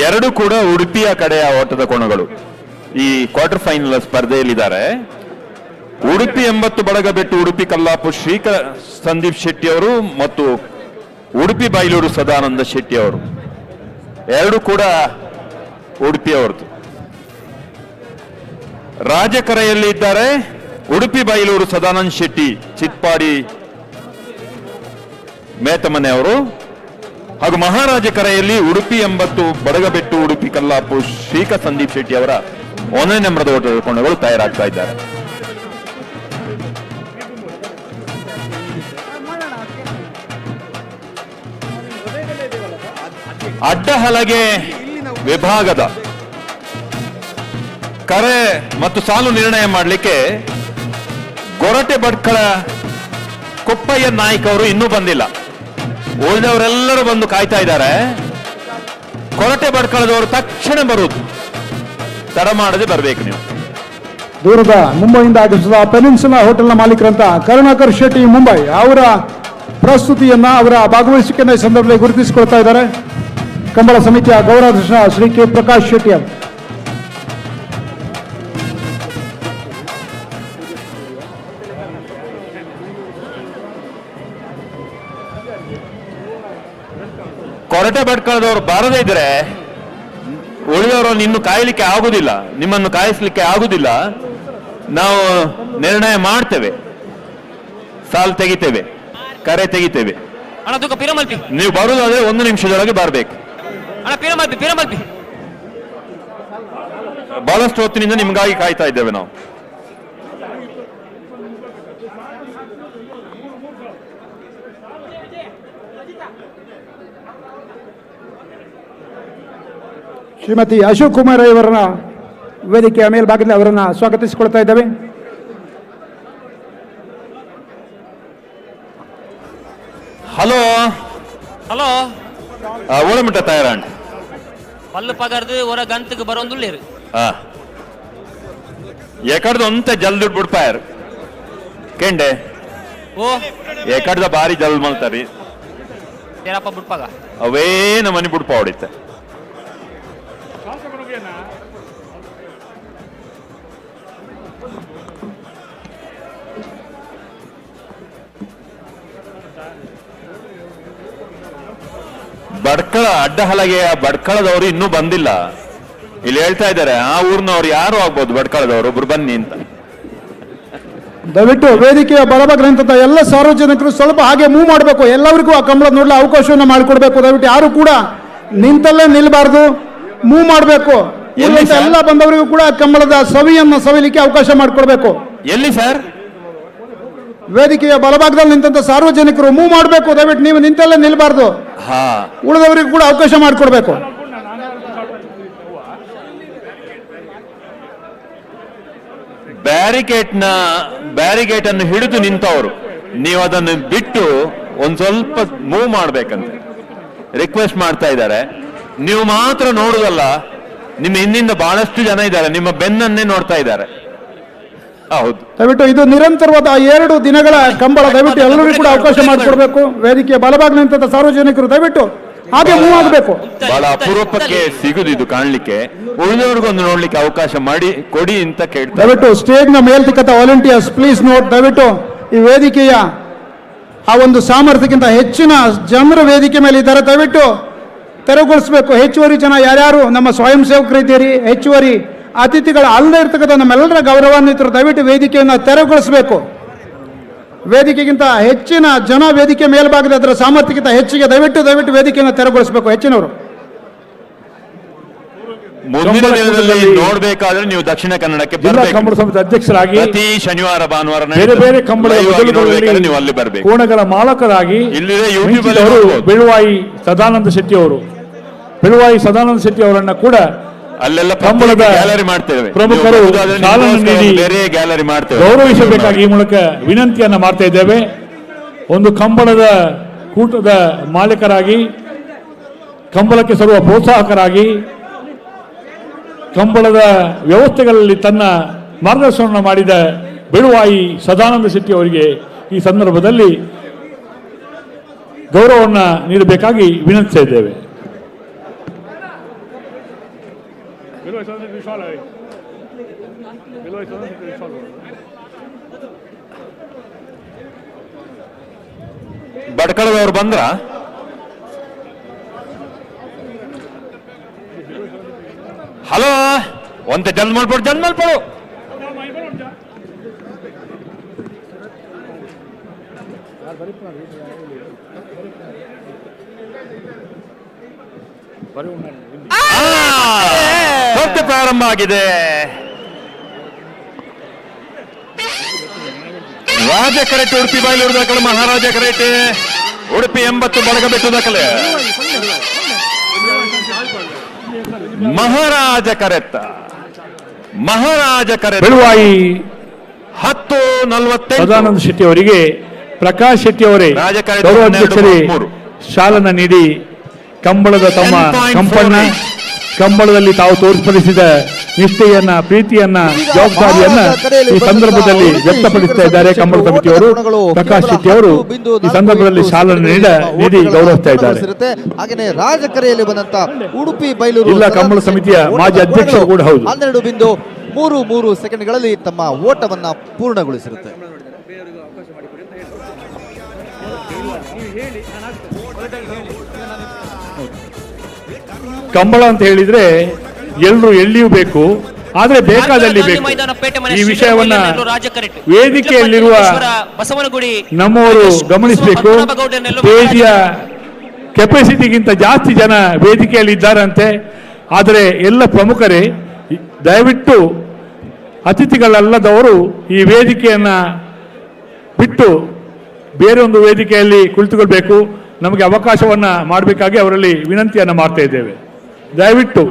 ಎರಡು ಕೂಡ ಉಡುಪಿಯ ಕಡೆಯ ಓಟದ ಕೋಣಗಳು ಈ ಕ್ವಾರ್ಟರ್ ಫೈನಲ್ ಸ್ಪರ್ಧೆಯಲ್ಲಿದ್ದಾರೆ. ಉಡುಪಿ 80 ಬಡಗಬೆಟ್ಟು ಉಡುಪಿ ಕಲ್ಲಾಪು ಶ್ರೀಕ ಸಂದೀಪ್ ಶೆಟ್ಟಿ ಅವರು ಮತ್ತು ಉಡುಪಿ ಬೈಲೂರು ಸದಾನಂದ ಶೆಟ್ಟಿ ಅವರು ಎರಡು ಕೂಡ ಉಡುಪಿಯವರದು. ರಾಜಕರೆಯಲ್ಲಿ ಇದ್ದಾರೆ ಉಡುಪಿ ಬೈಲೂರು ಸದಾನಂದ ಶೆಟ್ಟಿ ಚಿತ್ಪಾಡಿ ಮೇತಮನೆ ಅವರು ಹಾಗೂ ಮಹಾರಾಜ ಕರೆಯಲ್ಲಿ ಉಡುಪಿ 80 ಬಡಗಬೆಟ್ಟು ಉಡುಪಿ ಕಲ್ಲಾಪು ಶ್ರೀಕ ಸಂದೀಪ್ ಶೆಟ್ಟಿ ಅವರ 1ನೇ ನಂಬರದ ಓಟದ ಕೋಣಗಳು ತಯಾರಾಗ್ತಾ ಇದ್ದಾರೆ. ಅಡ್ಡಹಲಗೆ ವಿಭಾಗದ ಕರೆ ಮತ್ತು ಸಾಲು ನಿರ್ಣಯ ಮಾಡಲಿಕ್ಕೆ ಗೊರಟೆ ಭಟ್ಕಳ ಕೊಪ್ಪಯ್ಯ ನಾಯ್ಕ ಅವರು ಇನ್ನೂ ಬಂದಿಲ್ಲ. ಉಳಿದವರೆಲ್ಲರೂ ಬಂದು ಕಾಯ್ತಾ ಇದ್ದಾರೆ. ಕೊರಟೆ ಭಟ್ಕಳದವರು ತಕ್ಷಣ ಬರುವುದು, ತಡ ಮಾಡದೆ ಬರಬೇಕು ನೀವು. ದೂರದ ಮುಂಬೈಯಿಂದ ಆಗಮಿಸಿದ ಪೆನಿನ್ಸುಲಾ ಹೋಟೆಲ್ನ ಮಾಲೀಕರಂತ ಕರುಣಾಕರ್ ಶೆಟ್ಟಿ ಮುಂಬೈ ಅವರ ಪ್ರಸ್ತುತಿಯನ್ನ ಅವರ ಭಾಗವಹಿಸುವಿಕೆಯ ಸಂದರ್ಭದಲ್ಲಿ ಗುರುತಿಸಿಕೊಳ್ತಾ ಇದ್ದಾರೆ. ಕಂಬಳ ಸಮಿತಿಯ ಗೌರವಾಧ್ಯಕ್ಷ ಶ್ರೀ ಕೆ ಪ್ರಕಾಶ್ ಶೆಟ್ಟಿ ಅವರು. ಕೊರಟೆ ಭಟ್ಕಳದವರು ಬಾರದೇ ಇದ್ರೆ ಉಳಿದವರನ್ನು ಇನ್ನು ಕಾಯಲಿಕ್ಕೆ ಆಗುದಿಲ್ಲ, ನಿಮ್ಮನ್ನು ಕಾಯಿಸ್ಲಿಕ್ಕೆ ಆಗುದಿಲ್ಲ. ನಾವು ನಿರ್ಣಯ ಮಾಡ್ತೇವೆ, ಸಾಲು ತೆಗಿತೇವೆ, ಕರೆ ತೆಗಿತೇವೆ. ನೀವು ಬರುವುದಾದ್ರೆ 1 ನಿಮಿಷದೊಳಗೆ ಬರಬೇಕು. ಬಹಳಷ್ಟು ಹೊತ್ತಿನಿಂದ ನಿಮಗಾಗಿ ಕಾಯ್ತಾ ಇದ್ದೇವೆ ನಾವು. ಶ್ರೀಮತಿ ಅಶೋಕ್ ಕುಮಾರ್ ಅವರನ್ನ ವೇದಿಕೆಯ ಮೇಲ್ಭಾಗದಲ್ಲಿ ಅವರನ್ನ ಸ್ವಾಗತಿಸಿಕೊಳ್ತಾ ಇದ್ದೇವೆ. ಹಲೋ ಹಲೋ ಓಳಮಿಟ್ಟ ತಯಾರಾಂಡ್ ಪಲ್ಲು ಪಗರ್ದು ಹೊರ ಗಂತಕ್ಕೆ ಬರೋಂದುಳ್ಳೇರು ಎಕಡ್ದು ಒಂತ ಜಲ್ದಿ ಬಿಡ್ಪಾಯರ್ ಕೆಂಡೆ ಓ ಎಕಡ್ದ ಬಾರಿ ಜಲ್ ಮಲ್ತಾರಿ ತೇರಪ್ಪ ಬಿಡ್ಪಾಗ ಅವೇ ನಮ್ಮನೆ ಬಿಡ್ಪ ಹೊಡಿತೆ. ಬಡ್ಕಳ ಅಡ್ಡ ಹಲಗೆಯ ಬಡ್ಕಳದವರು ಇನ್ನೂ ಬಂದಿಲ್ಲ. ಇಲ್ಲಿ ಹೇಳ್ತಾ ಇದ್ದಾರೆ ಆ ಊರಿನವ್ರು ಯಾರು ಆಗ್ಬೋದು, ಬಡ್ಕಳದವರು ಒಬ್ರು ಬನ್ನಿ ಅಂತ. ದಯವಿಟ್ಟು ವೇದಿಕೆಯ ಬಲಭಾಗದಂತ ಎಲ್ಲ ಸಾರ್ವಜನಿಕರು ಸ್ವಲ್ಪ ಹಾಗೆ ಮೂವ್ ಮಾಡಬೇಕು. ಎಲ್ಲರಿಗೂ ಆ ಕಂಬಳ ನೋಡಲು ಅವಕಾಶವನ್ನು ಮಾಡಿಕೊಡ್ಬೇಕು. ದಯವಿಟ್ಟು ಯಾರು ಕೂಡ ನಿಂತಲ್ಲೇ ನಿಲ್ಬಾರ್ದು, ಮೂವ್ ಮಾಡಬೇಕು. ಇಲ್ಲಿಂದ ಎಲ್ಲ ಬಂದವರಿಗೂ ಕೂಡ ಕಂಬಳದ ಸವಿಯನ್ನು ಸವಿಲಿಕ್ಕೆ ಅವಕಾಶ ಮಾಡಿಕೊಡ್ಬೇಕು. ಎಲ್ಲಿ ಸರ್? ವೇದಿಕೆಯ ಬಲಭಾಗದಲ್ಲಿ ನಿಂತ ಸಾರ್ವಜನಿಕರು ಮೂವ್ ಮಾಡಬೇಕು. ದಯವಿಟ್ಟು ನೀವು ನಿಂತಲ್ಲೇ ನಿಲ್ಬಾರ್ದು, ಉಳಿದವರಿಗೂ ಕೂಡ ಅವಕಾಶ ಮಾಡಿಕೊಡ್ಬೇಕು. ಬ್ಯಾರಿಗೇಟ್ ಅನ್ನು ಹಿಡಿದು ನಿಂತವರು ನೀವು ಅದನ್ನು ಬಿಟ್ಟು ಒಂದ್ ಸ್ವಲ್ಪ ಮೂವ್ ಮಾಡ್ಬೇಕಂತ ರಿಕ್ವೆಸ್ಟ್ ಮಾಡ್ತಾ ಇದ್ದಾರೆ. ನೀವು ಮಾತ್ರ ನೋಡುದಲ್ಲ, ನಿಮ್ಮ ಹಿಂದಿಂದ ಬಹಳಷ್ಟು ಜನ ಇದ್ದಾರೆ, ನಿಮ್ಮ ಬೆನ್ನನ್ನೇ ನೋಡ್ತಾ ಇದ್ದಾರೆ. ಹೌದು, ದಯವಿಟ್ಟು ಇದು ನಿರಂತರವಾದ 2 ದಿನಗಳ ಕಂಬಳ. ದಯವಿಟ್ಟು ಎಲ್ಲರಿಗೂ ಕೂಡ ಅವಕಾಶ ಮಾಡಿಕೊಡ್ಬೇಕು. ವೇದಿಕೆಯ ಬಲಭಾಗ ನಿಂತ ಸಾರ್ವಜನಿಕರು ದಯವಿಟ್ಟು ಹಾಗೆ ಮೂವ್ ಆಗಬೇಕು. ಬಹಳ ಅಪರೂಪಕ್ಕೆ ಸಿಗುದಿದು ಕಾಣ್ಲಿಕ್ಕೆ, ಉಳಿದವ್ರಿಗೊಂದು ನೋಡ್ಲಿಕ್ಕೆ ಅವಕಾಶ ಮಾಡಿ ಕೊಡಿ ಅಂತ ಕೇಳ್ತಾರೆ. ದಯವಿಟ್ಟು ಸ್ಟೇಜ್ ನ ಮೇಲ್ತಿಕ್ಕಂತ ವಾಲಂಟಿಯರ್ಸ್ ಪ್ಲೀಸ್ ನೋಟ್. ದಯವಿಟ್ಟು ಈ ವೇದಿಕೆಯ ಆ ಒಂದು ಸಾಮರ್ಥ್ಯಕ್ಕಿಂತ ಹೆಚ್ಚಿನ ಜನರು ವೇದಿಕೆ ಮೇಲೆ ಇದ್ದಾರೆ. ದಯವಿಟ್ಟು ತೆರವುಗೊಳಿಸಬೇಕು. ಹೆಚ್ಚುವರಿ ಜನ ಯಾರ್ಯಾರು ನಮ್ಮ ಸ್ವಯಂ ಸೇವಕರಿದ್ದೀರಿ, ಹೆಚ್ಚುವರಿ ಅತಿಥಿಗಳ ಅಲ್ಲದೆ ಇರ್ತಕ್ಕಂಥ ನಮ್ಮೆಲ್ಲರ ಗೌರವಾನ್ವಿತರು ದಯವಿಟ್ಟು ವೇದಿಕೆಯನ್ನು ತೆರವುಗೊಳಿಸಬೇಕು. ವೇದಿಕೆಗಿಂತ ಹೆಚ್ಚಿನ ಜನ ವೇದಿಕೆ ಮೇಲ್ಭಾಗದ ಅದರ ಸಾಮರ್ಥ್ಯಕ್ಕಿಂತ ಹೆಚ್ಚಿಗೆ ದಯವಿಟ್ಟು ವೇದಿಕೆಯನ್ನು ತೆರವುಗೊಳಿಸಬೇಕು. ಹೆಚ್ಚಿನವರು ಮುಂದಿನ ದಿನದಲ್ಲಿ ನೋಡ್ಬೇಕಾದ್ರೆ ನೀವು ದಕ್ಷಿಣ ಕನ್ನಡಕ್ಕೆ ಕಂಬಳ ಸಮಿತಿ ಅಧ್ಯಕ್ಷರಾಗಿ ಪ್ರತಿ ಶನಿವಾರ ಭಾನುವಾರ ಬೇರೆ ಬೇರೆ ಕಂಬಳ ನೀವು ಅಲ್ಲಿ ಬರಬೇಕು. ಕೋಣಗಳ ಮಾಲಕರಾಗಿ ಇಲ್ಲಿದೆ ಯೂಟ್ಯೂಬ್ ಬೆಳುವಾಯಿ ಸದಾನಂದ ಶೆಟ್ಟಿ ಅವರು, ಬೆಳುವಾಯಿ ಸದಾನಂದ ಶೆಟ್ಟಿ ಅವರನ್ನ ಕೂಡ ಅಲ್ಲೆಲ್ಲ ಕಂಬಳದ ಗ್ಯಾಲರಿ ಮಾಡ್ತೇವೆ, ಪ್ರಮುಖರು ಚಾಲನೆ ನೀಡಿ ಬೇರೆ ಗ್ಯಾಲರಿ ಮಾಡ್ತೇವೆ, ಗೌರವಿಸಬೇಕಾಗಿ ಈ ಮೂಲಕ ವಿನಂತಿಯನ್ನ ಮಾಡ್ತಾ ಇದ್ದೇವೆ. ಒಂದು ಕಂಬಳದ ಕೂಟದ ಮಾಲೀಕರಾಗಿ, ಕಂಬಳಕ್ಕೆ ಸರುವ ಪ್ರೋತ್ಸಾಹಕರಾಗಿ, ಕಂಬಳದ ವ್ಯವಸ್ಥೆಗಳಲ್ಲಿ ತನ್ನ ಮಾರ್ಗದರ್ಶನವನ್ನು ಮಾಡಿದ ಬೆಳುವಾಯಿ ಸದಾನಂದ ಶೆಟ್ಟಿ ಅವರಿಗೆ ಈ ಸಂದರ್ಭದಲ್ಲಿ ಗೌರವವನ್ನು ನೀಡಬೇಕಾಗಿ ವಿನಂತಿಸ್ತಾ ಇದ್ದೇವೆ. ಬಡ್ಕಳದವ್ರು ಬಂದ್ರ? ಹಲೋ, ಒಂದ್ ಜಲ್ದ್ ಮಾಡ್ಬಿಡು, ಜಲ್ದ್ ಮಾಡ್ಬಿಡು. ಮತ್ತೆ ಪ್ರಾರಂಭ ಆಗಿದೆ. ರಾಜ ಕರೆಟ್ ಉಡುಪಿ ಬಾಯ್ಲೂರು ದಾಖಲೆ, ಮಹಾರಾಜ ಕರೆಟ್ ಉಡುಪಿ 80 ಬಡಗಬೆಟ್ಟು ದಾಖಲೆ, ಮಹಾರಾಜ ಕರೆತ್ತ ಬೆಳುವಾಯಿ 10:45 ಸದಾನಂದ ಶೆಟ್ಟಿ ಅವರಿಗೆ ಪ್ರಕಾಶ್ ಶೆಟ್ಟಿ ಅವರೇ ಗೌರವಾಧ್ಯಕ್ಷರೇ ಶಾಲನ ನೀಡಿ ಕಂಬಳದ ತಮ್ಮ ಕಂಪನ್ನ ಕಂಬಳದಲ್ಲಿ ತಾವು ತೋರ್ಪಡಿಸಿದ ನಿಷ್ಠೆಯನ್ನ, ಪ್ರೀತಿಯನ್ನ, ಜವಾಬ್ದಾರಿಯನ್ನ ಈ ಸಂದರ್ಭದಲ್ಲಿ ವ್ಯಕ್ತಪಡಿಸ್ತಾ ಇದ್ದಾರೆ ಕಂಬಳ ಸಮಿತಿಯವರು. ಪ್ರಕಾಶ್ ಶೆಟ್ಟಿ ಅವರು ಈ ಸಂದರ್ಭದಲ್ಲಿ ಶಾಲನೆ ನೀಡಿ ಗೌರವಿಸ್ತಾ ಇದ್ದಾರೆ. ಹಾಗೆಯೇ ರಾಜಕರೆಯಲ್ಲಿ ಬಂದಂತ ಉಡುಪಿ ಬೈಲೂರು ಜಿಲ್ಲಾ ಕಂಬಳ ಸಮಿತಿಯ ಮಾಜಿ ಅಧ್ಯಕ್ಷರು ಕೂಡ ಹೌದು. 12.33 ಸೆಕೆಂಡ್ಗಳಲ್ಲಿ ತಮ್ಮ ಓಟವನ್ನ ಪೂರ್ಣಗೊಳಿಸಿರುತ್ತೆ. ಕಂಬಳ ಅಂತ ಹೇಳಿದ್ರೆ ಎಲ್ಲರೂ ಎಲ್ಲಿಯೂ ಬೇಕು, ಆದ್ರೆ ಬೇಕಾದಲ್ಲಿ ಬೇಕು. ಈ ವಿಷಯವನ್ನ ವೇದಿಕೆಯಲ್ಲಿರುವ ನಮ್ಮವರು ಗಮನಿಸಬೇಕು. ಸ್ಟೇಜಿಯ ಕೆಪಾಸಿಟಿಗಿಂತ ಜಾಸ್ತಿ ಜನ ವೇದಿಕೆಯಲ್ಲಿ ಇದ್ದಾರಂತೆ. ಆದರೆ ಎಲ್ಲ ಪ್ರಮುಖರೇ ದಯವಿಟ್ಟು ಅತಿಥಿಗಳಲ್ಲದವರು ಈ ವೇದಿಕೆಯನ್ನ ಬಿಟ್ಟು ಬೇರೆ ಒಂದು ವೇದಿಕೆಯಲ್ಲಿ ಕುಳಿತುಕೊಳ್ಬೇಕು. ನಮಗೆ ಅವಕಾಶವನ್ನ ಮಾಡಬೇಕಾಗಿ ಅವರಲ್ಲಿ ವಿನಂತಿಯನ್ನ ಮಾಡ್ತಾ ಇದ್ದೇವೆ. ದಯವಿಟ್ಟು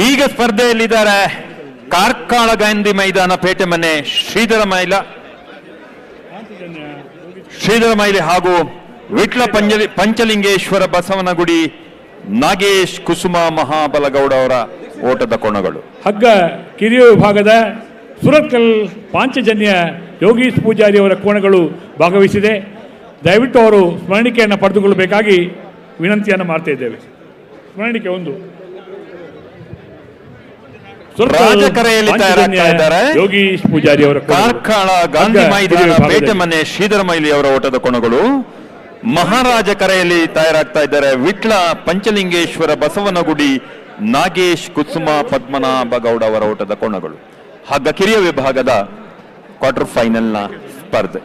ಈಗ ಸ್ಪರ್ಧೆಯಲ್ಲಿದ್ದಾರೆ ಕಾರ್ಕಳ ಗಾಂಧಿ ಮೈದಾನ ಪೇಟೆ ಮನೆ ಶ್ರೀಧರ ಮೈಲಿ ಹಾಗೂ ವಿಟ್ಲ ಪಂಚಲಿಂಗೇಶ್ವರ ಬಸವನಗುಡಿ ನಾಗೇಶ್ ಕುಸುಮ ಮಹಾಬಲಗೌಡ ಅವರ ಓಟದ ಕೋಣಗಳು. ಹಗ್ಗ ಕಿರಿಯ ವಿಭಾಗದ ಸುರತ್ಕಲ್ ಪಾಂಚಜನ್ಯ ಯೋಗೀಶ್ ಪೂಜಾರಿ ಅವರ ಕೋಣಗಳು ಭಾಗವಹಿಸಿದೆ. ದಯವಿಟ್ಟು ಅವರು ಸ್ಮರಣಿಕೆಯನ್ನು ಪಡೆದುಕೊಳ್ಳಬೇಕಾಗಿ ವಿನಂತಿಯನ್ನು ಮಾಡ್ತಾ ಇದ್ದೇವೆ. ಸ್ಮರಣಿಕೆ 1 ರಾಜಕರೆಯಲ್ಲಿ ತಯಾರಾಗ್ತಾ ಇದ್ದಾರೆ ಯೋಗೀಶ್ ಪೂಜಾರಿ ಅವರ ಕಾರ್ಕಳ ಗಾಂಧಿ ಮೈದಾನ ಪೇಟೆ ಮನೆ ಶ್ರೀಧರ ಮೈಲಿ ಅವರ ಓಟದ ಕೊಣಗಳು. ಮಹಾರಾಜ ಕರೆಯಲ್ಲಿ ತಯಾರಾಗ್ತಾ ಇದ್ದಾರೆ ವಿಟ್ಲ ಪಂಚಲಿಂಗೇಶ್ವರ ಬಸವನಗುಡಿ ನಾಗೇಶ್ ಕುಸುಮ ಪದ್ಮನಾಭ ಗೌಡ ಅವರ ಓಟದ ಕೊಣಗಳು. ಹಗ್ಗ ಕಿರಿಯ ವಿಭಾಗದ ಕ್ವಾರ್ಟರ್ ಫೈನಲ್ನ ಸ್ಪರ್ಧೆ.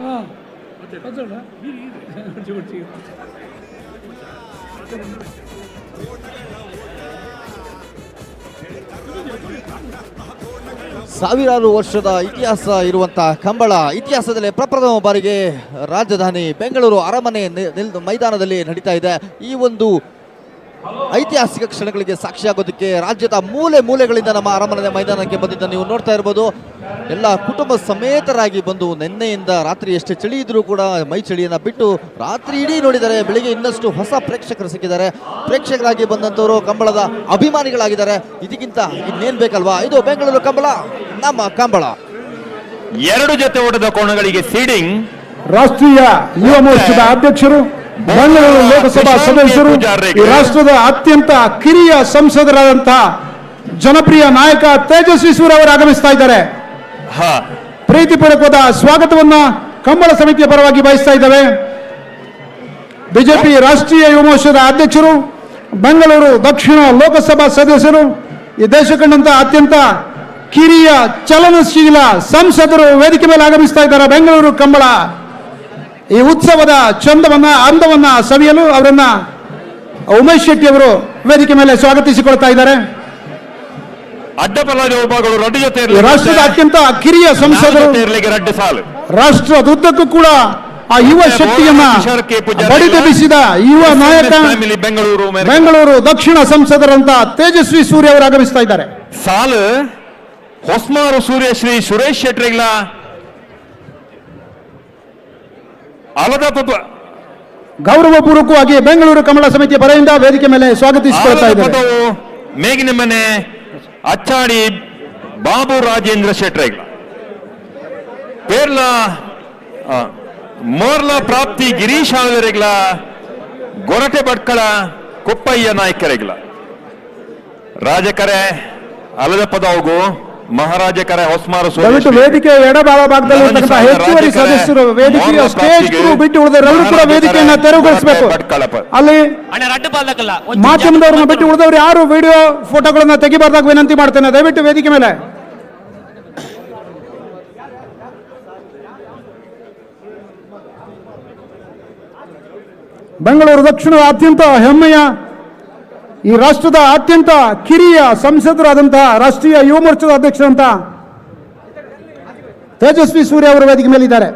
ಸಾವಿರಾರು ವರ್ಷದ ಇತಿಹಾಸ ಇರುವಂತಹ ಕಂಬಳ ಇತಿಹಾಸದಲ್ಲಿ ಪ್ರಪ್ರಥಮ ಬಾರಿಗೆ ರಾಜಧಾನಿ ಬೆಂಗಳೂರು ಅರಮನೆ ಮೈದಾನದಲ್ಲಿ ನಡೀತಾ ಇದೆ. ಈ ಒಂದು ಐತಿಹಾಸಿಕ ಕ್ಷಣಗಳಿಗೆ ಸಾಕ್ಷಿಯಾಗೋದಕ್ಕೆ ರಾಜ್ಯದ ಮೂಲೆ ಮೂಲೆಗಳಿಂದ ನಮ್ಮ ಅರಮನೆ ಮೈದಾನಕ್ಕೆ ಬಂದಿದ್ದ ನೀವು ನೋಡ್ತಾ ಇರ್ಬೋದು. ಎಲ್ಲ ಕುಟುಂಬ ಸಮೇತರಾಗಿ ಬಂದು ನಿನ್ನೆಯಿಂದ ರಾತ್ರಿ ಎಷ್ಟೇ ಚಳಿ ಇದ್ರೂ ಕೂಡ ಮೈ ಚಳಿಯನ್ನು ಬಿಟ್ಟು ರಾತ್ರಿ ಇಡೀ ನೋಡಿದ್ದಾರೆ. ಬೆಳಿಗ್ಗೆ ಇನ್ನಷ್ಟು ಹೊಸ ಪ್ರೇಕ್ಷಕರು ಸಿಕ್ಕಿದ್ದಾರೆ. ಪ್ರೇಕ್ಷಕರಾಗಿ ಬಂದಂಥವರು ಕಂಬಳದ ಅಭಿಮಾನಿಗಳಾಗಿದ್ದಾರೆ. ಇದಕ್ಕಿಂತ ಇನ್ನೇನ್ ಬೇಕಲ್ವಾ? ಇದು ಬೆಂಗಳೂರು ಕಂಬಳ, ನಮ್ಮ ಕಂಬಳ. ಎರಡು ಜೊತೆ ಓಟದ ಕೋಣಗಳಿಗೆ ಸೀಡಿಂಗ್ ರಾಷ್ಟ್ರೀಯ ಯುವ ಮೋರ್ಚಾದ ಅಧ್ಯಕ್ಷರು, ಬೆಂಗಳೂರು ಲೋಕಸಭಾ ಸದಸ್ಯರು, ಈ ರಾಷ್ಟ್ರದ ಅತ್ಯಂತ ಕಿರಿಯ ಸಂಸದರಾದಂತಹ ಜನಪ್ರಿಯ ನಾಯಕ ತೇಜಸ್ವಿ ಸೂರ್ಯ ಅವರು ಆಗಮಿಸ್ತಾ ಇದ್ದಾರೆ. ಪ್ರೀತಿಪೂರ್ವಕವಾದ ಸ್ವಾಗತವನ್ನ ಕಂಬಳ ಸಮಿತಿಯ ಪರವಾಗಿ ಬಯಸ್ತಾ ಇದ್ದೇವೆ. ಬಿಜೆಪಿ ರಾಷ್ಟ್ರೀಯ ಯುವ ಮೋರ್ಚಾದ ಅಧ್ಯಕ್ಷರು, ಬೆಂಗಳೂರು ದಕ್ಷಿಣ ಲೋಕಸಭಾ ಸದಸ್ಯರು, ಈ ದೇಶ ಕಂಡಂತಹ ಅತ್ಯಂತ ಕಿರಿಯ ಚಲನಶೀಲ ಸಂಸದರು ವೇದಿಕೆ ಮೇಲೆ ಆಗಮಿಸ್ತಾ ಇದ್ದಾರೆ. ಬೆಂಗಳೂರು ಕಂಬಳ ಈ ಉತ್ಸವದ ಚಂದವನ್ನ ಅಂದವನ್ನ ಸವಿಯಲು ಅವರನ್ನ ಉಮೇಶ್ ಶೆಟ್ಟಿ ಅವರು ವೇದಿಕೆ ಮೇಲೆ ಸ್ವಾಗತಿಸಿಕೊಳ್ತಾ ಇದ್ದಾರೆ. ಅಡ್ಡಪಲ್ಲಾದ ವಿಭಾಗಗಳು ರಡ್ಡು ಜೊತೆ ರಾಷ್ಟ್ರದ ಅತ್ಯಂತ ಕಿರಿಯ ಸಂಸದರು, ರಡ್ಡು ಸಾಲು ರಾಷ್ಟ್ರದ ಉದ್ದಕ್ಕೂ ಕೂಡ ಆ ಯುವ ಶಕ್ತಿಯನ್ನ ಬಡಿದೆಬ್ಬಿಸಿದ ಯುವ ನಾಯಕ ಬೆಂಗಳೂರು ದಕ್ಷಿಣ ಸಂಸದರಂತ ತೇಜಸ್ವಿ ಸೂರ್ಯ ಅವರು ಆಗಮಿಸ್ತಾ ಇದ್ದಾರೆ. ಸಾಲು ಹೊಸ್ಮಾರು ಸೂರ್ಯಶ್ರೀ ಸುರೇಶ್ ಶೆಟ್ರಿಗಳ ಗೌರವಪೂರ್ವಕವಾಗಿ ಬೆಂಗಳೂರು ಕಮಲ ಸಮಿತಿಯ ಪರದಿಂದ ವೇದಿಕೆ ಮೇಲೆ ಸ್ವಾಗತಿಸಿಕೊಳ್ತಾ ಇದ್ದಾರೆ. ಮೇಗಿನ ಮನೆ ಅಚ್ಚಾಡಿ ಬಾಬು ರಾಜೇಂದ್ರ ಶೆಟ್ರಿಗಳ ಪೇರ್ಲ ಮೋರ್ಲ ಪ್ರಾಪ್ತಿ ಗಿರೀಶ್ ಆಳ್ವರೆಗಳ ಗೊರಟೆ ಭಟ್ಕಳ ಕುಪ್ಪಯ್ಯ ನಾಯ್ಕರೆಗಳ ರಾಜಕರೆ ಅಲದ ಪದವು ಮಹಾರಾಜ ಕರೆ ಹೊಸ್ಮಾರು ವೇದಿಕೆ ಎಡಬಾಳ ಭಾಗದಲ್ಲಿ ಹೆಚ್ಚುವರಿ ಸದಸ್ಯರು ವೇದಿಕೆಯ ಸ್ಟೇಜ್ ಬಿಟ್ಟು ಉಳಿದವರೆಲ್ಲರೂ ಕೂಡ ವೇದಿಕೆಯನ್ನು ತೆರವುಗೊಳಿಸಬೇಕು. ಅಲ್ಲಿ ಮಾಧ್ಯಮದವರನ್ನ ಬಿಟ್ಟು ಉಳಿದವರು ಯಾರು ವಿಡಿಯೋ ಫೋಟೋಗಳನ್ನ ತೆಗಿಬಾರ್ದಾಗ ವಿನಂತಿ ಮಾಡ್ತೇನೆ. ದಯವಿಟ್ಟು ವೇದಿಕೆ ಮೇಲೆ ಬೆಂಗಳೂರು ದಕ್ಷಿಣದ ಅತ್ಯಂತ ಹೆಮ್ಮೆಯ ಈ ರಾಷ್ಟ್ರದ ಅತ್ಯಂತ ಕಿರಿಯ ಸಂಸದರಾದಂತಹ ರಾಷ್ಟ್ರೀಯ ಯುವ ಮೋರ್ಚಾದ ಅಧ್ಯಕ್ಷರಂತಹ ತೇಜಸ್ವಿ ಸೂರ್ಯ ಅವರು ವೇದಿಕೆ ಮೇಲಿದ್ದಾರೆ.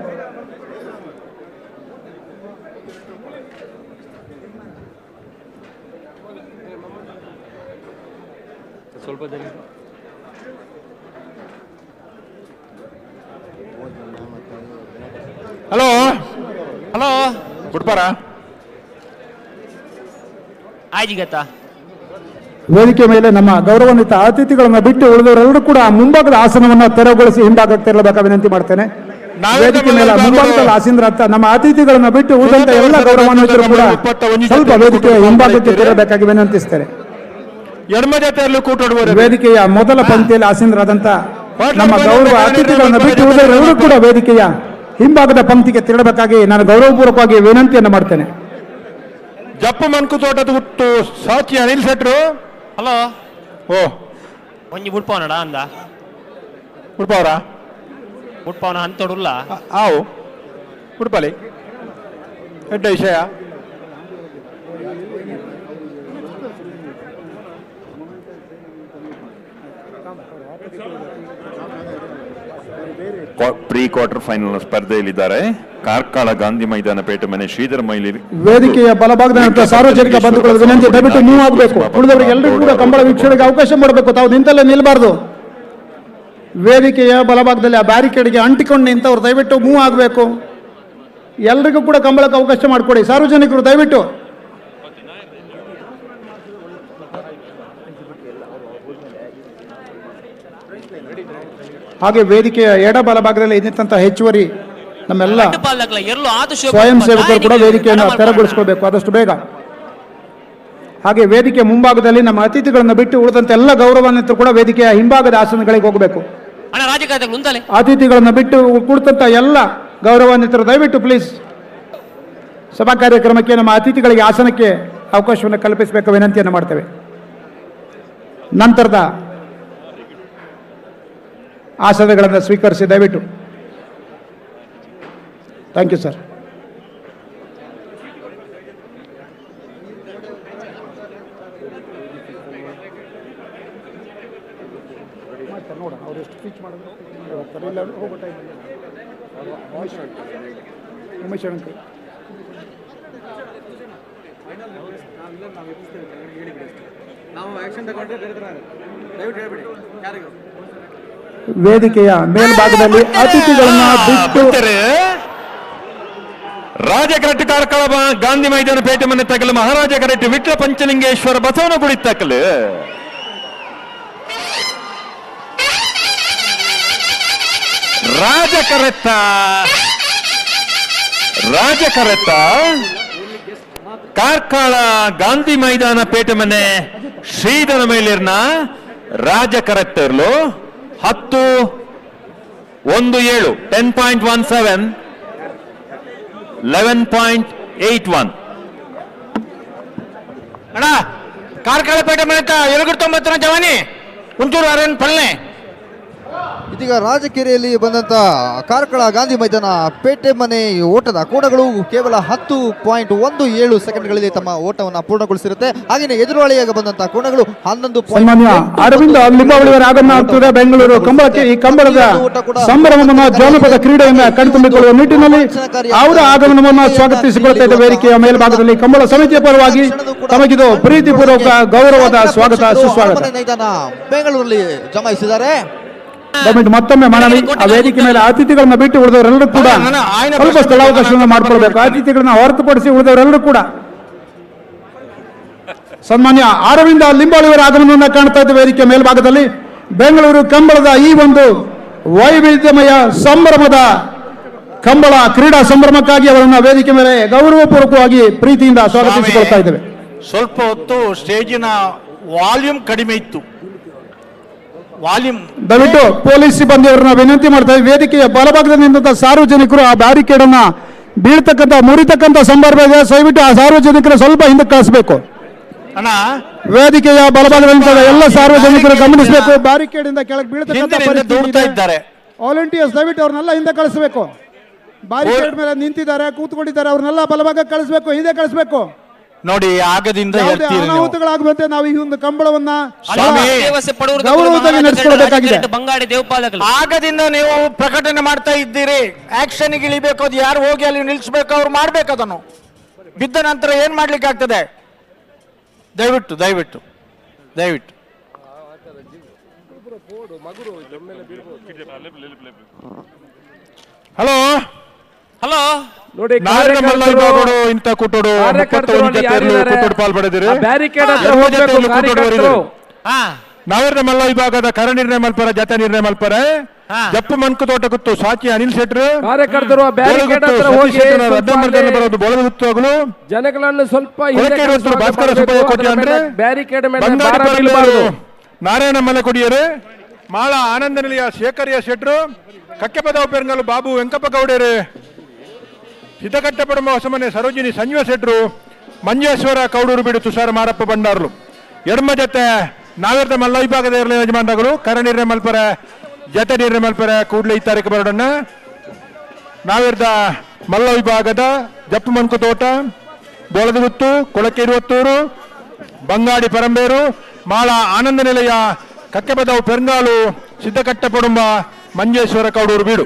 ಹಲೋ ಹಲೋ ಗುಡ್ಪಾರ ಆಯ್ಜಿಗತ್ತಾ ವೇದಿಕೆ ಮೇಲೆ ನಮ್ಮ ಗೌರವಾನ್ವಿತ ಅತಿಥಿಗಳನ್ನ ಬಿಟ್ಟು ಉಳಿದವರೆಲ್ಲರೂ ಕೂಡ ಮುಂಭಾಗದ ಆಸನವನ್ನ ತೆರವುಗೊಳಿಸಿ ಹಿಂಭಾಗಕ್ಕೆ ತೆರಳಬೇಕಾ ವಿನಂತಿ ಮಾಡ್ತೇನೆ. ವೇದಿಕೆ ಮೇಲೆ ಮುಂಭಾಗದಲ್ಲಿ ಆಸೀನರ ನಮ್ಮ ಅತಿಥಿಗಳನ್ನ ಬಿಟ್ಟು ಉಳಿದಂತ ಎಲ್ಲ ಗೌರವಾನ್ವಿತರು ಕೂಡ ಸ್ವಲ್ಪ ವೇದಿಕೆಯ ಹಿಂಭಾಗಕ್ಕೆ ತೆರಳಬೇಕಾಗಿ ವಿನಂತಿಸ್ತೇನೆ. ವೇದಿಕೆಯ ಮೊದಲ ಪಂಕ್ತಿಯಲ್ಲಿ ಆಸೀನರಾದಂತ ನಮ್ಮ ಗೌರವ ಅತಿಥಿಗಳನ್ನ ಬಿಟ್ಟು ಉಳಿದವರೆಲ್ಲರೂ ಕೂಡ ವೇದಿಕೆಯ ಹಿಂಭಾಗದ ಪಂಕ್ತಿಗೆ ತೆರಳಬೇಕಾಗಿ ನಾನು ಗೌರವಪೂರ್ವಕವಾಗಿ ವಿನಂತಿಯನ್ನು ಮಾಡ್ತೇನೆ. ಜಪ್ಪ ಮನ್ಕು ತೋಟದ ಹುಟ್ಟು ಸಾಚಿ ಅನಿಲ್ ಶೆಟ್ರು. ಹಲೋ ಓ ಒಂಜಿ ಬುಡ್ಪವನಡ ಅಂದ ಬುಡ್ಪವರ ಬುಡ್ಪವನ ಅಂತೋಡುಲ್ಲ ಆವು ಬುಡ್ಪಲಿ ಎಡ್ಡ ವಿಷಯ ಪ್ರೀ ಕ್ವಾರ್ಟರ್ ಫೈನಲ್ ಸ್ಪರ್ಧೆಯಲ್ಲಿದ್ದಾರೆ. ಕಾರ್ಕಳ ಗಾಂಧಿ ಮೈದಾನ ಪೇಟೆ ಮನೆ ಶ್ರೀಧರ ಮೈಲಿ. ವೇದಿಕೆಯ ಬಲಭಾಗದ ಸಾರ್ವಜನಿಕ ಬಂಧುಗಳ ವಿನಂತಿ, ದಯವಿಟ್ಟು ಮೂವ್ ಆಗಬೇಕು. ಉಳಿದವರಿಗೆ ಎಲ್ಲರಿಗೂ ಕೂಡ ಕಂಬಳ ವೀಕ್ಷಣೆಗೆ ಅವಕಾಶ ಮಾಡಬೇಕು. ತಾವು ನಿಂತಲ್ಲೇ ನಿಲ್ಬಾರ್ದು. ವೇದಿಕೆಯ ಬಲಭಾಗದಲ್ಲಿ ಆ ಬ್ಯಾರಿಕೇಡ್ಗೆ ಅಂಟಿಕೊಂಡು ನಿಂತವ್ರು ದಯವಿಟ್ಟು ಮೂವ್ ಆಗಬೇಕು. ಎಲ್ರಿಗೂ ಕೂಡ ಕಂಬಳಕ್ಕೆ ಅವಕಾಶ ಮಾಡಿಕೊಡಿ. ಸಾರ್ವಜನಿಕರು ದಯವಿಟ್ಟು ಹಾಗೆ ವೇದಿಕೆಯ ಎಡ ಬಲಭಾಗದಲ್ಲಿ ಇದ್ದಂತ ಹೆಚ್ಚುವರಿ ನಮ್ಮೆಲ್ಲ ಸ್ವಯಂ ಸೇವಕರು ಕೂಡ ವೇದಿಕೆಯನ್ನು ತೆರವುಗೊಳಿಸಿಕೊಳ್ಬೇಕು ಆದಷ್ಟು ಬೇಗ. ಹಾಗೆ ವೇದಿಕೆ ಮುಂಭಾಗದಲ್ಲಿ ನಮ್ಮ ಅತಿಥಿಗಳನ್ನು ಬಿಟ್ಟು ಉಳಿದಂತೆ ಎಲ್ಲ ಗೌರವಾನ್ವಿತರು ಕೂಡ ವೇದಿಕೆಯ ಹಿಂಭಾಗದ ಆಸನಗಳಿಗೆ ಹೋಗಬೇಕು. ಅಣ್ಣ ರಾಜಕಾರಣ ಮುಂದಲೆ ಅತಿಥಿಗಳನ್ನು ಬಿಟ್ಟು ಕುಳಿತಂತ ಎಲ್ಲ ಗೌರವಾನ್ವಿತರು ದಯವಿಟ್ಟು ಪ್ಲೀಸ್ ಸಭಾ ಕಾರ್ಯಕ್ರಮಕ್ಕೆ ನಮ್ಮ ಅತಿಥಿಗಳಿಗೆ ಆಸನಕ್ಕೆ ಅವಕಾಶವನ್ನು ಕಲ್ಪಿಸಬೇಕು ವಿನಂತಿಯನ್ನು ಮಾಡ್ತೇವೆ. ನಂತರದ ಆಸನಗಳನ್ನು ಸ್ವೀಕರಿಸಿ ದಯವಿಟ್ಟು. Thank you sir. ವೇದಿಕೆಯ ಮೇಲ್ಭಾಗದಲ್ಲಿ ಅತಿಥಿಗಳನ್ನ ಬಿಟ್ಟು ರಾಜ ಕರೆಕ್ಟ್ ಕಾರ್ಕಳ ಗಾಂಧಿ ಮೈದಾನ ಪೇಟೆ ಮನೆ ತಗಲು ಮಹಾರಾಜ ಕರೆಕ್ಟ್ ವಿಟ್ಲ ಪಂಚಲಿಂಗೇಶ್ವರ ಬಸವನಗುಡಿ ತಕ್ಕಲು ರಾಜ ಕರೆತ್ತ ಕಾರ್ಕಳ ಗಾಂಧಿ ಮೈದಾನ ಪೇಟೆ ಮನೆ ಶ್ರೀಧರ ಮೇಲಿರ್ನ ರಾಜ ಕರೆತ್ತರ್ಲು 10-17 10.17 11.81 ಅಣ್ಣ ಕಾರ್ಕಳ ಪೇಟೆ ಮನೆ ಎಲುಗುರು 90 ಜವಾನಿ ಕುಂಚೂರು ಅರೇನ್ ಪಲ್ಲೆ. ಇದೀಗ ರಾಜಕೆರೆಯಲ್ಲಿ ಬಂದಂತ ಕಾರ್ಕಳ ಗಾಂಧಿ ಮೈದಾನ ಪೇಟೆ ಮನೆ ಓಟದ ಕೋಣಗಳು ಕೇವಲ 10.17 ಸೆಕೆಂಡ್ಗಳಲ್ಲಿ ತಮ್ಮ ಓಟವನ್ನು ಪೂರ್ಣಗೊಳಿಸಿರುತ್ತೆ. ಹಾಗೆಯೇ ಎದುರಾಳಿಯಾಗಿ ಬಂದಂತ ಕೋಣಗಳು 11. ಸನ್ಮಾನ್ಯ ಅರವಿಂದ ಲಿಂಬಾವಳಿಯವರ ಆಗಮನ ಆಗ್ತಿದೆ ಬೆಂಗಳೂರು ಕಂಬಳಕ್ಕೆ. ಈ ಕಂಬಳದ ಸಂಭ್ರಮವನ್ನು ಜಾನಪದ ಕ್ರೀಡೆಯಿಂದ ಕಣ್ತುಂಬಿಕೊಳ್ಳುವ ನಿಟ್ಟಿನಲ್ಲಿ ಅವರ ಆಗಮನವನ್ನು ಸ್ವಾಗತಿಸಿಕೊಳ್ತಾ ಇದ್ದ ವೇದಿಕೆಯ ಮೇಲ್ಭಾಗದಲ್ಲಿ ಕಂಬಳ ಸಮಿತಿಯ ಪರವಾಗಿ ತಮಗಿದು ಪ್ರೀತಿಪೂರ್ವಕ ಗೌರವದ ಸ್ವಾಗತ ಸುಸ್ವಾಗತ. ಬೆಂಗಳೂರಲ್ಲಿ ಜಮಾಯಿಸಿದ್ದಾರೆ. ದಯವಿಟ್ಟು ಮತ್ತೊಮ್ಮೆ ಮನವಿ, ಆ ವೇದಿಕೆ ಮೇಲೆ ಅತಿಥಿಗಳನ್ನ ಬಿಟ್ಟು ಉಳಿದವರೆಲ್ಲರೂ ಕೂಡ ಸ್ವಲ್ಪ ಸ್ಥಳಾವಕಾಶವನ್ನು ಮಾಡಿಕೊಳ್ಬೇಕು. ಅತಿಥಿಗಳನ್ನ ಹೊರತುಪಡಿಸಿ ಉಳಿದವರೆಲ್ಲರೂ ಕೂಡ. ಸನ್ಮಾನ್ಯ ಅರವಿಂದ ಲಿಂಬಾವಳಿಯವರ ಆಗಮನವನ್ನು ಕಾಣ್ತಾ ಇದ್ದ ವೇದಿಕೆ ಮೇಲ್ಭಾಗದಲ್ಲಿ ಬೆಂಗಳೂರು ಕಂಬಳದ ಈ ಒಂದು ವೈವಿಧ್ಯಮಯ ಸಂಭ್ರಮದ ಕಂಬಳ ಕ್ರೀಡಾ ಸಂಭ್ರಮಕ್ಕಾಗಿ ಅವರನ್ನ ವೇದಿಕೆ ಮೇಲೆ ಗೌರವಪೂರ್ವಕವಾಗಿ ಪ್ರೀತಿಯಿಂದ ಸ್ವಾಗತಿಸಿಕೊಳ್ತಾ ಇದ್ದೇವೆ. ಸ್ವಲ್ಪ ಹೊತ್ತು ಸ್ಟೇಜಿನ ವಾಲ್ಯೂಮ್ ಕಡಿಮೆ ಇತ್ತು. ವಾಲ್ಯೂಮ್ ದಯವಿಟ್ಟು ಪೊಲೀಸ್ ಸಿಬ್ಬಂದಿಯವರನ್ನ ವಿನಂತಿ ಮಾಡ್ತಾ ಇದ್ದೀವಿ. ವೇದಿಕೆಯ ಬಲಭಾಗದಲ್ಲಿ ನಿಂತ ಸಾರ್ವಜನಿಕರು ಆ ಬ್ಯಾರಿಕೇಡ್ ಅನ್ನ ಬೀಳ್ತಕ್ಕಂಥ ಮುರಿತಕ್ಕಂಥ ಸಂದರ್ಭ ಇದೆ. ದಯವಿಟ್ಟು ಆ ಸಾರ್ವಜನಿಕರು ಸ್ವಲ್ಪ ಹಿಂದೆ ಕಳಿಸಬೇಕು. ಅಣ್ಣ ವೇದಿಕೆಯ ಬಲಭಾಗದಲ್ಲಿ ಎಲ್ಲ ಸಾರ್ವಜನಿಕರು ಗಮನಿಸಬೇಕು. ಬ್ಯಾರಿಕೇಡ್ ಇಂದ ಕೆಳಗೆ ಬೀಳ್ತಕ್ಕಂಥ ದೂಡ್ತಾ ಇದ್ದಾರೆ. ವಾಲಂಟಿಯರ್ಸ್ ದಯವಿಟ್ಟು ಅವ್ರನ್ನೆಲ್ಲ ಹಿಂದೆ ಕಳಿಸಬೇಕು. ಬ್ಯಾರಿಕೇಡ್ ಮೇಲೆ ನಿಂತಿದ್ದಾರೆ, ಕೂತ್ಕೊಂಡಿದ್ದಾರೆ, ಅವ್ರನ್ನೆಲ್ಲ ಬಲಭಾಗ ಕಳಿಸಬೇಕು, ಹಿಂದೆ ಕಳಿಸಬೇಕು. ನೋಡಿ ಆಗದಿಂದ ಅನಾಹುತಗಳಾಗುವಂತೆ ನಾವು ಈ ಒಂದು ಕಂಬಳವನ್ನ ಗೌರವವಾಗಿ ನಡೆಸಿಕೊಳ್ಳಬೇಕಾಗಿದೆ. ಬಂಗಾಡಿ ದೇವಪಾಲಕರು ಆಗದಿಂದ ನೀವು ಪ್ರಕಟಣೆ ಮಾಡ್ತಾ ಇದ್ದೀರಿ. ಆಕ್ಷನ್ ಇಳಿಬೇಕು, ಅದು ಯಾರು ಹೋಗಿ ಅಲ್ಲಿ ನಿಲ್ಲಿಸಬೇಕು ಅವ್ರು ಮಾಡ್ಬೇಕು. ಅದನ್ನು ಬಿದ್ದ ನಂತರ ಏನ್ ಮಾಡ್ಲಿಕ್ಕೆ ಆಗ್ತದೆ? ದಯವಿಟ್ಟು ದಯವಿಟ್ಟು ದಯವಿಟ್ಟು ಹಲೋ ಹಲೋ ನೋಡಿ ಇಂತ ಕುಟ್ಟೋಡು ಪಾಲ್ಪಡಿದಿರಿ. ನಾವೇರ್ನ ಮಲ್ಲ ವಿಭಾಗದ ಕರ ನಿರ್ಣಯ ಮಲ್ಪರ ಜತ ನಿರ್ಣಯ ಮಲ್ಪರ ಜಪ್ಪು ಮಣ್ಕು ತೋಟ ಕುತ್ತು ಸಾಚಿ ಅನಿಲ್ ಶೆಟ್ರು ಕಾರ್ಯಕರ್ತರು ಬರೋದು ಬೋಳದ ಗುತ್ತುಗಳು ಜನಗಳನ್ನು ಸ್ವಲ್ಪ ಭಾಸ್ಕರ ಸುಬ್ಬಯ್ಯ ಕೋಟಿ ಅಂದ್ರೆ ಬ್ಯಾರಿಕೇಡ್ ನಾರಾಯಣ ಮಲೆ ಕೊಡಿಯರು ಮಾಳ ಆನಂದ ನಿಲಯ ಶೇಖರಿಯ ಶೆಟ್ರು ಕಕ್ಕೆಪದ ಪೆರಂಗಲು ಬಾಬು ವೆಂಕಪ್ಪ ಗೌಡರು ಹಿತಕಟ್ಟಪಡುವ ಹೊಸಮನೆ ಸರೋಜಿನಿ ಸಂಜೀವ ಶೆಟ್ರು ಮಂಜೇಶ್ವರ ಕೌಡೂರು ಬಿಡು ತುಷಾರ ಮಾರಪ್ಪ ಬಂಡಾರ್ಲು ಎಡಮ ಜತೆ ನಾವೇರ್ದ ಮಲ್ಲ ವಿಭಾಗದ ಯಜಮಾನಗಳು ಕರ ನಿರ್ಣಯ ಮಲ್ಪರ ಜತೆ ನಿರ್ಣಯ ಮಲ್ಪರ ಕೂಡಲೇ 2 ತಾರೀಕು ಬರೋಣ. ನಾವೇರ್ದ ಮಲ್ಲ ವಿಭಾಗದ ಜಪ್ಪು ಮಣ್ಕು ತೋಟ ಬೋಳದಗುತ್ತು ಕೊಳಕೆ 20 ಬಂಗಾಡಿ ಪರಂಬೇರು ಮಾಳ ಆನಂದ ನಿಲಯ ಕಕ್ಕೆಬದವು ಪೆರಂಗಾಲು ಸಿದ್ದಕಟ್ಟಪಡುಂಬ ಮಂಜೇಶ್ವರ ಕೌಡೂರು ಬೀಡು.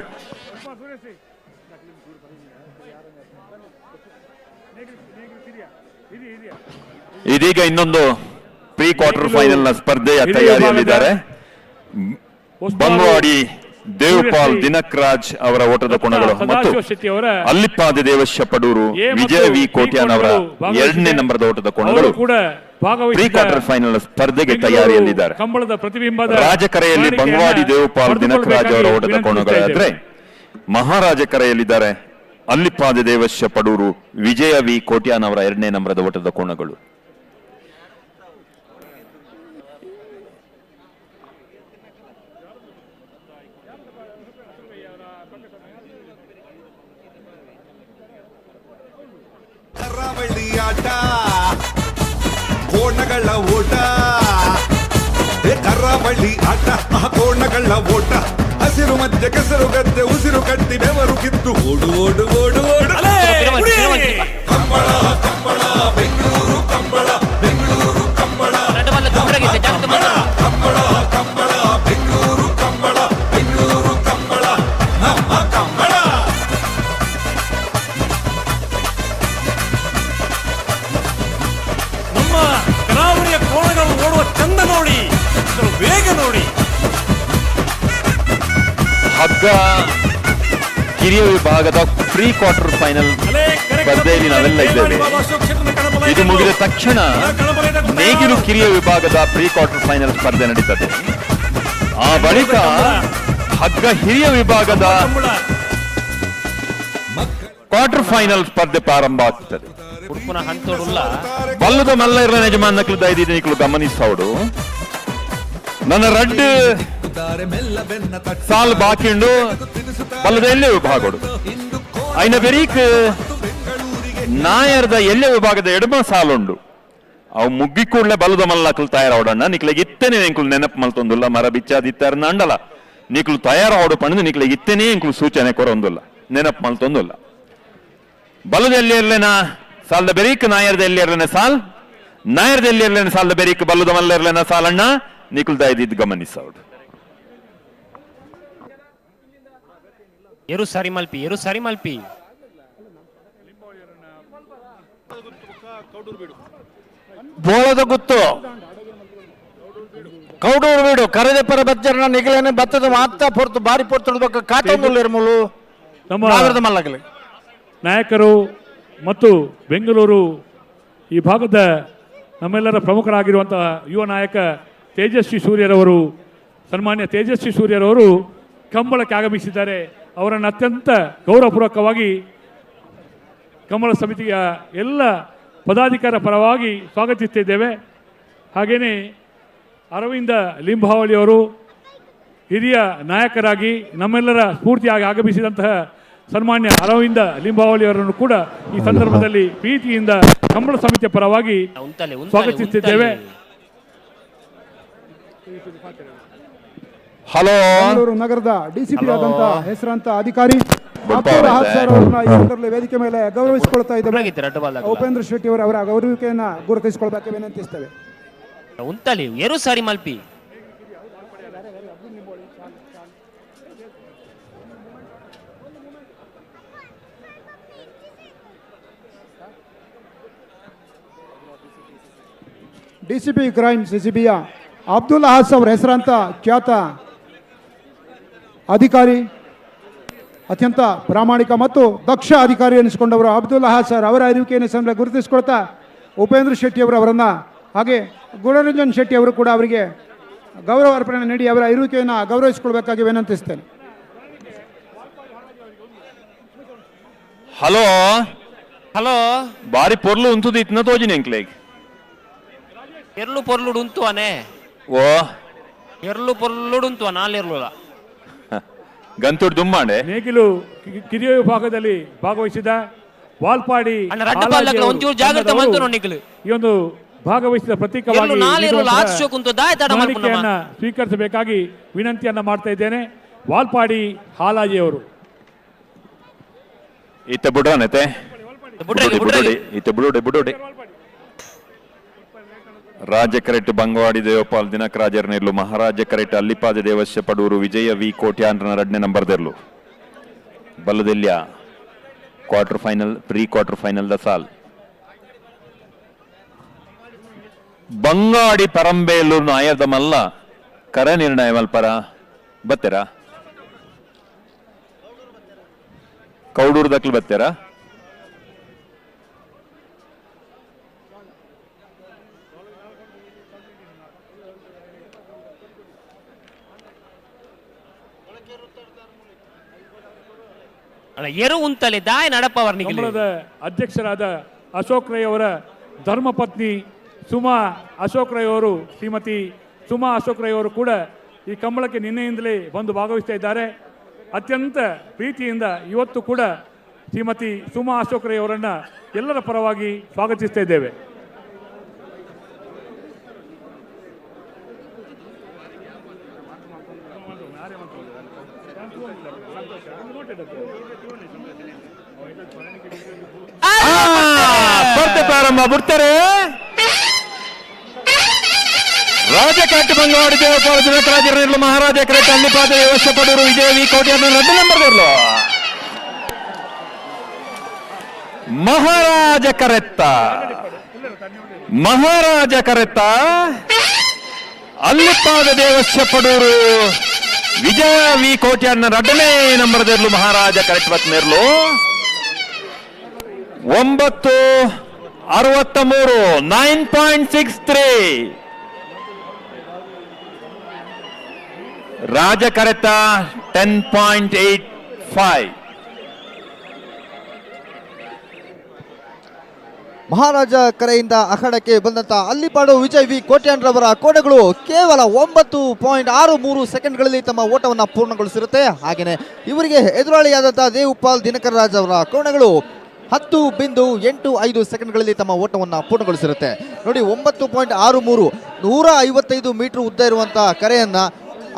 ಇದೀಗ ಇನ್ನೊಂದು ಪ್ರೀ ಕ್ವಾರ್ಟರ್ ಫೈನಲ್ ನ ಸ್ಪರ್ಧೆಯ ತಯಾರಿಯಲ್ಲಿದ್ದಾರೆ. ಬಂಗ್ವಾಡಿ ದೇವಪಾಲ್ ದಿನಕ್ರಾಜ್ ಅವರ ಓಟದ ಕೋಣಗಳು ಮತ್ತು ಅಲ್ಲಿಪ್ಪಾದ ದೇವಶ್ಯ ಪಡೂರು ವಿಜಯ ವಿ ಕೋಟ್ಯಾನ್ ಅವರ 2ನೇ ನಂಬರ್ದ ಓಟದ ಕೋಣಗಳು ಪ್ರೀ ಕ್ವಾರ್ಟರ್ ಫೈನಲ್ ಸ್ಪರ್ಧೆಗೆ ತಯಾರಿಯಲ್ಲಿದ್ದಾರೆ. ರಾಜಕರೆಯಲ್ಲಿ ಬಂಗ್ವಾಡಿ ದೇವಪಾಲ್ ದಿನಕ್ರಾಜ್ ಅವರ ಓಟದ ಕೋಣಗಳಾದ್ರೆ ಮಹಾರಾಜಕರೆಯಲ್ಲಿದ್ದಾರೆ ಅಲ್ಲಿಪ್ಪಾದ ದೇವಶ್ಯ ಪಡೂರು ವಿಜಯ ವಿ ಕೋಟ್ಯಾನ್ ಅವರ 2ನೇ ನಂಬರ್ದ ಓಟದ ಕೋಣಗಳು. ಕರಾವಳಿ ಆಟ ಕೋಣಗಳ ಓಟ ಹಸಿರು ಮಧ್ಯೆ ಕೆಸರು ಗದ್ದೆ ಉಸಿರು ಕಟ್ಟಿ ಬೆವರು ಕಿತ್ತು ಓಡು ಓಡು ಓಡು ಓಡು ಕಂಬಳ ಕಂಬಳ ಬೆಂಗಳೂರು ಕಂಬಳ ಬೆಂಗಳೂರು ಕಂಬಳ ಕಂಬಳ ಕಂಬಳ ಬೆಂಗಳೂರು ಕಂಬಳ ಬೆಂಗಳೂರು ಕಂಬಳ ನಮ್ಮ ಕಂಬಳ. ನಮ್ಮ ಕರಾವಳಿಯ ಕೋಣಗಳು ಓಡುವ ಚಂದ ನೋಡಿ, ವೇಗ ನೋಡಿ. ಹಗ್ಗ ಕಿರಿಯ ವಿಭಾಗದ ಪ್ರೀ ಕ್ವಾರ್ಟರ್ ಫೈನಲ್ ಸ್ಪರ್ಧೆಯಲ್ಲಿ ನಾವೆಲ್ಲ ಇದ್ದೇವೆ. ಇದು ಮುಗಿದ ತಕ್ಷಣ ನೇಗಿಲು ಕಿರಿಯ ವಿಭಾಗದ ಪ್ರೀ ಕ್ವಾರ್ಟರ್ ಫೈನಲ್ ಸ್ಪರ್ಧೆ ನಡೀತದೆ. ಆ ಬಳಿಕ ಹಗ್ಗ ಹಿರಿಯ ವಿಭಾಗದ ಕ್ವಾರ್ಟರ್ ಫೈನಲ್ ಸ್ಪರ್ಧೆ ಪ್ರಾರಂಭ ಆಗ್ತದೆ. ಬಲ್ಲದ ಮಲ್ಲ ಇರಲ ಯಜಮಾನ್ ನಕ್ಲು ದಯದಿದೆ ನಿಕ್ಲು ಗಮನಿಸೋಡು. ನನ್ನ ರಡ್ಡು ಸಾಲ್ ಬಾಕಿಂಡು ಬಲ್ಲದ ಎಲ್ಲೆ ವಿಭಾಗಡು ಐನ ಬೆರೀಕ್ ನಾಯರ್ದ ಎಲ್ಲೆ ವಿಭಾಗದ ಎಡಮ ಸಾಲುಂಡು. ಅವು ಮುಗ್ಗಿ ಕೂಡಲೇ ಬಲ್ಲದ ಮಲ್ಲ ನಕ್ಲು ತಯಾರಾವಡಣ್ಣ ನಿಕ್ಲೆಗೆ ಇತ್ತೇನೆ ನಿಂಕುಲು ನೆನಪು ಮಲ್ತೊಂದುಲ್ಲ ಮರ ಬಿಚ್ಚಾದಿತ್ತಾರನ್ನ ಅಂಡಲ್ಲ ನಿಕ್ಲು ತಯಾರಾವಡು ಪಂಡು ನಿಕ್ಲೆಗೆ ಇತ್ತೇನೆ ಇಂಕ್ಲು ಸೂಚನೆ ಕೊರೊಂದುಲ್ಲ ನೆನಪು ಮಲ್ತೊಂದುಲ್ಲ. ಬಲ್ಲದ ಎಲ್ಲಿ ಇರ್ಲೇನ ಸಾಲದ ಬೆರೀಕ್ ನಾಯರ್ದ ಎಲ್ಲಿ ಇರ್ಲೇನೆ ಸಾಲ್ ನಾಯರ್ದ ಎಲ್ಲಿ ಇರ್ಲೇನೆ ಸಾಲದ ಬೆರೀಕ್ ಬಲ್ಲದ ಮಲ್ಲ ಇರ್ಲೇನ ಸಾಲಣ್ಣ ನಿಕುಲ್ ದಯದಿದ್ದು ಗಮನಿಸೋಡು. eru sari malpi ಬೋಳದ ಗುತ್ತು ಕೌಡೂರು ಬೀಡು ಕರೆದೆ ಪರ ಬಜ್ಜರನ ನಿಗಲೇನೆ ಬತ್ತದ ಮಾತಾ ಪೊರ್ತು ಬಾರಿ ಪೊರ್ತುಡ್ಬೇಕು ಕಾಟೊಂದುಲ್ಲಿರ್ಮೂಲು ನಮ್ಮ ಮಲ್ಲಗಲಿ ನಾಯಕರು ಮತ್ತು ಬೆಂಗಳೂರು ಈ ಭಾಗದ ನಮ್ಮೆಲ್ಲರ ಪ್ರಮುಖರಾಗಿರುವಂತಹ ಯುವ ನಾಯಕ ತೇಜಸ್ವಿ ಸೂರ್ಯರವರು, ಸನ್ಮಾನ್ಯ ತೇಜಸ್ವಿ ಸೂರ್ಯರವರು ಕಂಬಳಕ್ಕೆ ಆಗಮಿಸಿದ್ದಾರೆ. ಅವರನ್ನು ಅತ್ಯಂತ ಗೌರವಪೂರ್ವಕವಾಗಿ ಕಂಬಳ ಸಮಿತಿಯ ಎಲ್ಲ ಪದಾಧಿಕಾರ ಪರವಾಗಿ ಸ್ವಾಗತಿಸುತ್ತಿದ್ದೇವೆ. ಹಾಗೆಯೇ ಅರವಿಂದ ಲಿಂಬಾವಳಿಯವರು ಹಿರಿಯ ನಾಯಕರಾಗಿ ನಮ್ಮೆಲ್ಲರ ಸ್ಫೂರ್ತಿಯಾಗಿ ಆಗಮಿಸಿದಂತಹ ಸನ್ಮಾನ್ಯ ಅರವಿಂದ ಲಿಂಬಾವಳಿಯವರನ್ನು ಕೂಡ ಈ ಸಂದರ್ಭದಲ್ಲಿ ಪ್ರೀತಿಯಿಂದ ಕಂಬಳ ಸಮಿತಿಯ ಪರವಾಗಿ ಸ್ವಾಗತಿಸುತ್ತಿದ್ದೇವೆ. ಹಲೋ, ಬೆಂಗಳೂರು ನಗರದ ಡಿಸಿಪಿ ಆದಂತ ಹೆಸರಾಂತ ಅಧಿಕಾರಿ ಅವರನ್ನ ಈ ಸಂದರ್ಭದಲ್ಲಿ ವೇದಿಕೆ ಮೇಲೆ ಗೌರವಿಸಿಕೊಳ್ತಾ ಇದ್ದೇವೆ. ಉಪೇಂದ್ರ ಶೆಟ್ಟಿ ಅವರ ಗೌರವಿಕೆಯನ್ನ ಗುರುತಿಸಿಕೊಳ್ಬೇಕು ವಿನಂತಿಸ್ತೇವೆ. ಉಂಟಲಿ eru sari malpi DCP crime ಸಿಸಿಬಿಯ ಅಬ್ದುಲ್ ಅಹಾಸ್ ಅವರ ಹೆಸರಾಂತ ಖ್ಯಾತ ಅಧಿಕಾರಿ, ಅತ್ಯಂತ ಪ್ರಾಮಾಣಿಕ ಮತ್ತು ದಕ್ಷ ಅಧಿಕಾರಿ ಎನಿಸಿಕೊಂಡವರು ಅಬ್ದುಲ್ ಅಹಾಸ್ ಸರ್ ಅವರ ಅರಿವಿಕೆಯನ್ನು ಗುರುತಿಸಿಕೊಳ್ತಾ ಉಪೇಂದ್ರ ಶೆಟ್ಟಿ ಅವರನ್ನ ಹಾಗೆ ಗುಣರಂಜನ್ ಶೆಟ್ಟಿ ಅವರು ಕೂಡ ಅವರಿಗೆ ಗೌರವ ಅರ್ಪಣೆ ನೀಡಿ ಅವರ ಇರುವಿಕೆಯನ್ನು ಗೌರವಿಸಿಕೊಳ್ಬೇಕಾಗಿ ವಿನಂತಿಸ್ತೇನೆ. ಹಲೋ ಹಲೋ ಬಾರಿ ಪೊರ್ಲು ಉಂತುದು ಇತ್ನ ತೋಜಿನ ಎಂಕ್ಲೆಗ್ ಎರ್ಲು ಪೊರ್ಲುಡು ಉಂತು ಅನೆ ಓ ಎರ್ಲು ಪೊರ್ಲುಡು ಉಂತು ನಾಲಿರ್ಲುಲ ಗಂತುಡ್ ದುಮ್ಮಾಡೆ ನೇಗಿಲು ಕಿರಿಯ ವಿಭಾಗದಲ್ಲಿ ಭಾಗವಹಿಸಿದ ವಾಲ್ಪಾಡಿ ಒಂಚೂರು ಜಾಗ್ರತೆ ಮಾಡ್ತು ನಿಖಿಲು ಈ ಒಂದು ಭಾಗವಹಿಸಿದ ಪ್ರತೀಕವಾಗಿ ಸ್ವೀಕರಿಸಬೇಕಾಗಿ ವಿನಂತಿಯನ್ನ ಮಾಡ್ತಾ ಇದ್ದೇನೆ. ವಾಲ್ಪಾಡಿ ಹಾಲಾಜಿ ಅವರು ಇತ್ತ ಬುಡನತೆ ಇತ್ತ ಬುಡೋಡೆ ರಾಜ್ಯ ಕರೆಕ್ಟ್ ಬಂಗವಾಡಿ ದೇವಪಾಲ್ ದಿನಕ್ ರಾಜರ್ನೆರ್ಲು ಮಹಾರಾಜ ಕರೆಕ್ಟ್ ಅಲ್ಲಿಪಾದ ದೇವಸ್ಯ ಪಡೂರು ವಿಜಯ ವಿ ಕೋಟ್ಯಾಂಡ್ರನ 2ನೇ ನಂಬರ್ದೆರ್ಲು ಬಲ್ಲದೆಲ್ಯ quarter final pre quarter final ದ ಸಾಲ್ ಬಂಗಾಡಿ ಪರಂಬೇಲು ನಾಯದ ಮಲ್ಲ ಕರ ನಿರ್ಣಯ ಮಲ್ಪರ ಬತ್ತೆರ ಕೌಡೂರು ದಕ್ಲು ಬತ್ತೆರ ಎರು ಉಂತಲೆ ದಾಯ ನಡಪವರ್ ಕಮಲದ ಅಧ್ಯಕ್ಷರಾದ ಅಶೋಕ್ ರೈ ಅವರ ಧರ್ಮಪತ್ನಿ ಸುಮಾ ಅಶೋಕ್ ರೈ ಅವರು, ಶ್ರೀಮತಿ ಸುಮಾ ಅಶೋಕ್ ರೈ ಅವರು ಕೂಡ ಈ ಕಂಬಳಕ್ಕೆ ನಿನ್ನೆಯಿಂದಲೇ ಬಂದು ಭಾಗವಹಿಸ್ತಾ ಇದ್ದಾರೆ. ಅತ್ಯಂತ ಪ್ರೀತಿಯಿಂದ ಇವತ್ತು ಕೂಡ ಶ್ರೀಮತಿ ಸುಮಾ ಅಶೋಕ್ ರೈ ಅವರನ್ನ ಎಲ್ಲರ ಪರವಾಗಿ ಸ್ವಾಗತಿಸ್ತಾ ಇದ್ದೇವೆ. ಸ್ಪರ್ಧೆ ಪ್ರಾರಂಭ ಬಿಡ್ತಾರೆ. ರಾಜಕಾಟ್ ಬಂಗಾಡಿ ದೇವಪಾಲ ದಿನಕರಾಜರು ಮಹಾರಾಜ ಕರೆಕ್ಟ್ ಅಲ್ಲಿಪಾದ ವಶಪಡೂರು ವಿಜಯ ವಿ ಕೋಟೆಯನ್ನು ರದ್ದು ನಂಬರ್ ಇರಲು ಮಹಾರಾಜ ಕರೆತ್ತ ಅಲ್ಲಿಪಾದ ದೇವಶಪಡೂರು ವಿಜಯ ವಿ ಕೋಟೆಯನ್ನು ರಡ್ಡನೇ ನಂಬರ್ ಇರಲು ಮಹಾರಾಜ ಕರೆಕ್ಟ್ ಬತ್ನೇರ್ಲು 9:63 9.63 ರಾಜ ಕರೆತ 10.85 ಮಹಾರಾಜ ಕರೆಯಿಂದ ಅಖಾಡಕ್ಕೆ ಬಂದಂತ ಅಲ್ಲಿಪಾಡು ವಿಜಯ್ ವಿ ಕೋಟ್ಯಾನ್ರವರ ಕೋಣೆಗಳು ಕೇವಲ 9.63 ಸೆಕೆಂಡ್ಗಳಲ್ಲಿ ತಮ್ಮ ಓಟವನ್ನು ಪೂರ್ಣಗೊಳಿಸಿರುತ್ತೆ. ಹಾಗೆಯೇ ಇವರಿಗೆ ಎದುರಾಳಿಯಾದಂತಹ ದೇವಪಾಲ್ ದಿನಕರ್ ರಾಜ್ ಅವರ ಕೋಣೆಗಳು 10.85 ಸೆಕೆಂಡ್ಗಳಲ್ಲಿ ತಮ್ಮ ಓಟವನ್ನು ಪೂರ್ಣಗೊಳಿಸಿರುತ್ತೆ. ನೋಡಿ 9.63 155 ಮೀಟರ್ ಉದ್ದ ಇರುವಂತಹ ಕರೆಯನ್ನ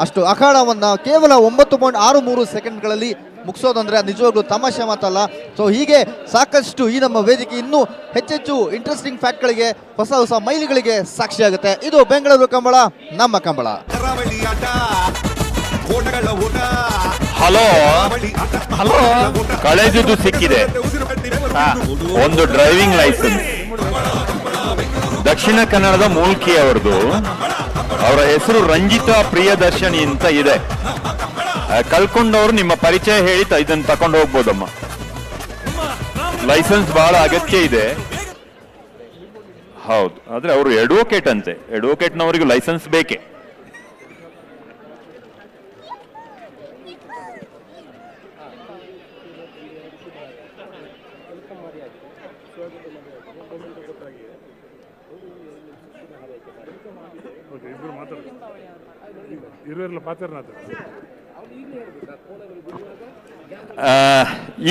ಅಷ್ಟು ಅಖಾಡವನ್ನ ಕೇವಲ 9.63 ಸೆಕೆಂಡ್ಗಳಲ್ಲಿ ಮುಗಿಸೋದಂದ್ರೆ ನಿಜವಾಗ್ಲೂ ತಮಾಷೆ ಮಾತಲ್ಲ. ಸೊ ಹೀಗೆ ಸಾಕಷ್ಟು ಈ ನಮ್ಮ ವೇದಿಕೆ ಇನ್ನೂ ಹೆಚ್ಚೆಚ್ಚು ಇಂಟ್ರೆಸ್ಟಿಂಗ್ ಫ್ಯಾಕ್ಟ್ಗಳಿಗೆ ಹೊಸ ಮೈಲಿಗಳಿಗೆ ಸಾಕ್ಷಿಯಾಗುತ್ತೆ. ಇದು ಬೆಂಗಳೂರು ಕಂಬಳ, ನಮ್ಮ ಕಂಬಳ. ಹಲೋ ಕಳೆದುದು ಸಿಕ್ಕಿದೆ, ಒಂದು ಡ್ರೈವಿಂಗ್ ಲೈಸೆನ್ಸ್. ದಕ್ಷಿಣ ಕನ್ನಡದ ಮೂಲ್ಕಿ ಅವರದು. ಅವರ ಹೆಸರು ರಂಜಿತಾ ಪ್ರಿಯದರ್ಶಿನಿ ಅಂತ ಇದೆ. ಕಳ್ಕೊಂಡವ್ರು ನಿಮ್ಮ ಪರಿಚಯ ಹೇಳಿ ಇದನ್ನು ತಕೊಂಡು ಹೋಗ್ಬೋದಮ್ಮ. ಲೈಸೆನ್ಸ್ ಬಹಳ ಅಗತ್ಯ ಇದೆ. ಹೌದು, ಆದ್ರೆ ಅವರು ಅಡ್ವೊಕೇಟ್ ಅಂತೆ. ಅಡ್ವೊಕೇಟ್ನವರಿಗೂ ಲೈಸೆನ್ಸ್ ಬೇಕೇ.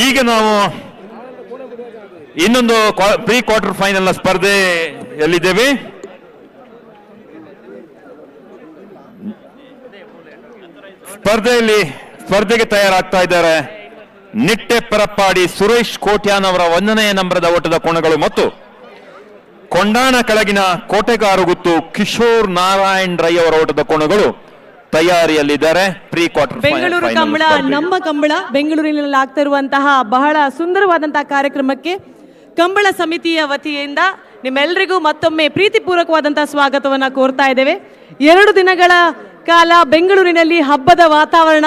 ಈಗ ನಾವು ಇನ್ನೊಂದು ಪ್ರೀ ಕ್ವಾರ್ಟರ್ ಫೈನಲ್ ನ ಸ್ಪರ್ಧೆಯಲ್ಲಿದ್ದೇವೆ. ಸ್ಪರ್ಧೆಗೆ ತಯಾರಾಗ್ತಾ ಇದ್ದಾರೆ ನಿಟ್ಟೆ ಪರಪ್ಪಾಡಿ ಸುರೇಶ್ ಕೋಟ್ಯಾನ್ ಅವರ 1ನೇ ನಂಬರದ ಓಟದ ಕೋಣಗಳು ಮತ್ತು ಕೊಂಡಾಣ ಕೆಳಗಿನ ಕೋಟೆಗಾರುಗುತ್ತು ಕಿಶೋರ್ ನಾರಾಯಣ್ ರೈ ಅವರ ಓಟದ ಕೋಣಗಳು ತಯಾರಿಯಲ್ಲಿದ್ದಾರೆ. ಪ್ರೀ ಕ್ವಾರ್ಟರ್ ಬೆಂಗಳೂರು ಕಂಬಳ, ನಮ್ಮ ಕಂಬಳ ಬೆಂಗಳೂರಿನಲ್ಲಿ ಆಗ್ತಾ ಇರುವಂತಹ ಬಹಳ ಸುಂದರವಾದಂತಹ ಕಾರ್ಯಕ್ರಮಕ್ಕೆ ಕಂಬಳ ಸಮಿತಿಯ ವತಿಯಿಂದ ನಿಮ್ಮೆಲ್ಲರಿಗೂ ಮತ್ತೊಮ್ಮೆ ಪ್ರೀತಿಪೂರ್ವಕವಾದಂತಹ ಸ್ವಾಗತವನ್ನು ಕೋರ್ತಾ ಇದ್ದೇವೆ. 2 ದಿನಗಳ ಕಾಲ ಬೆಂಗಳೂರಿನಲ್ಲಿ ಹಬ್ಬದ ವಾತಾವರಣ.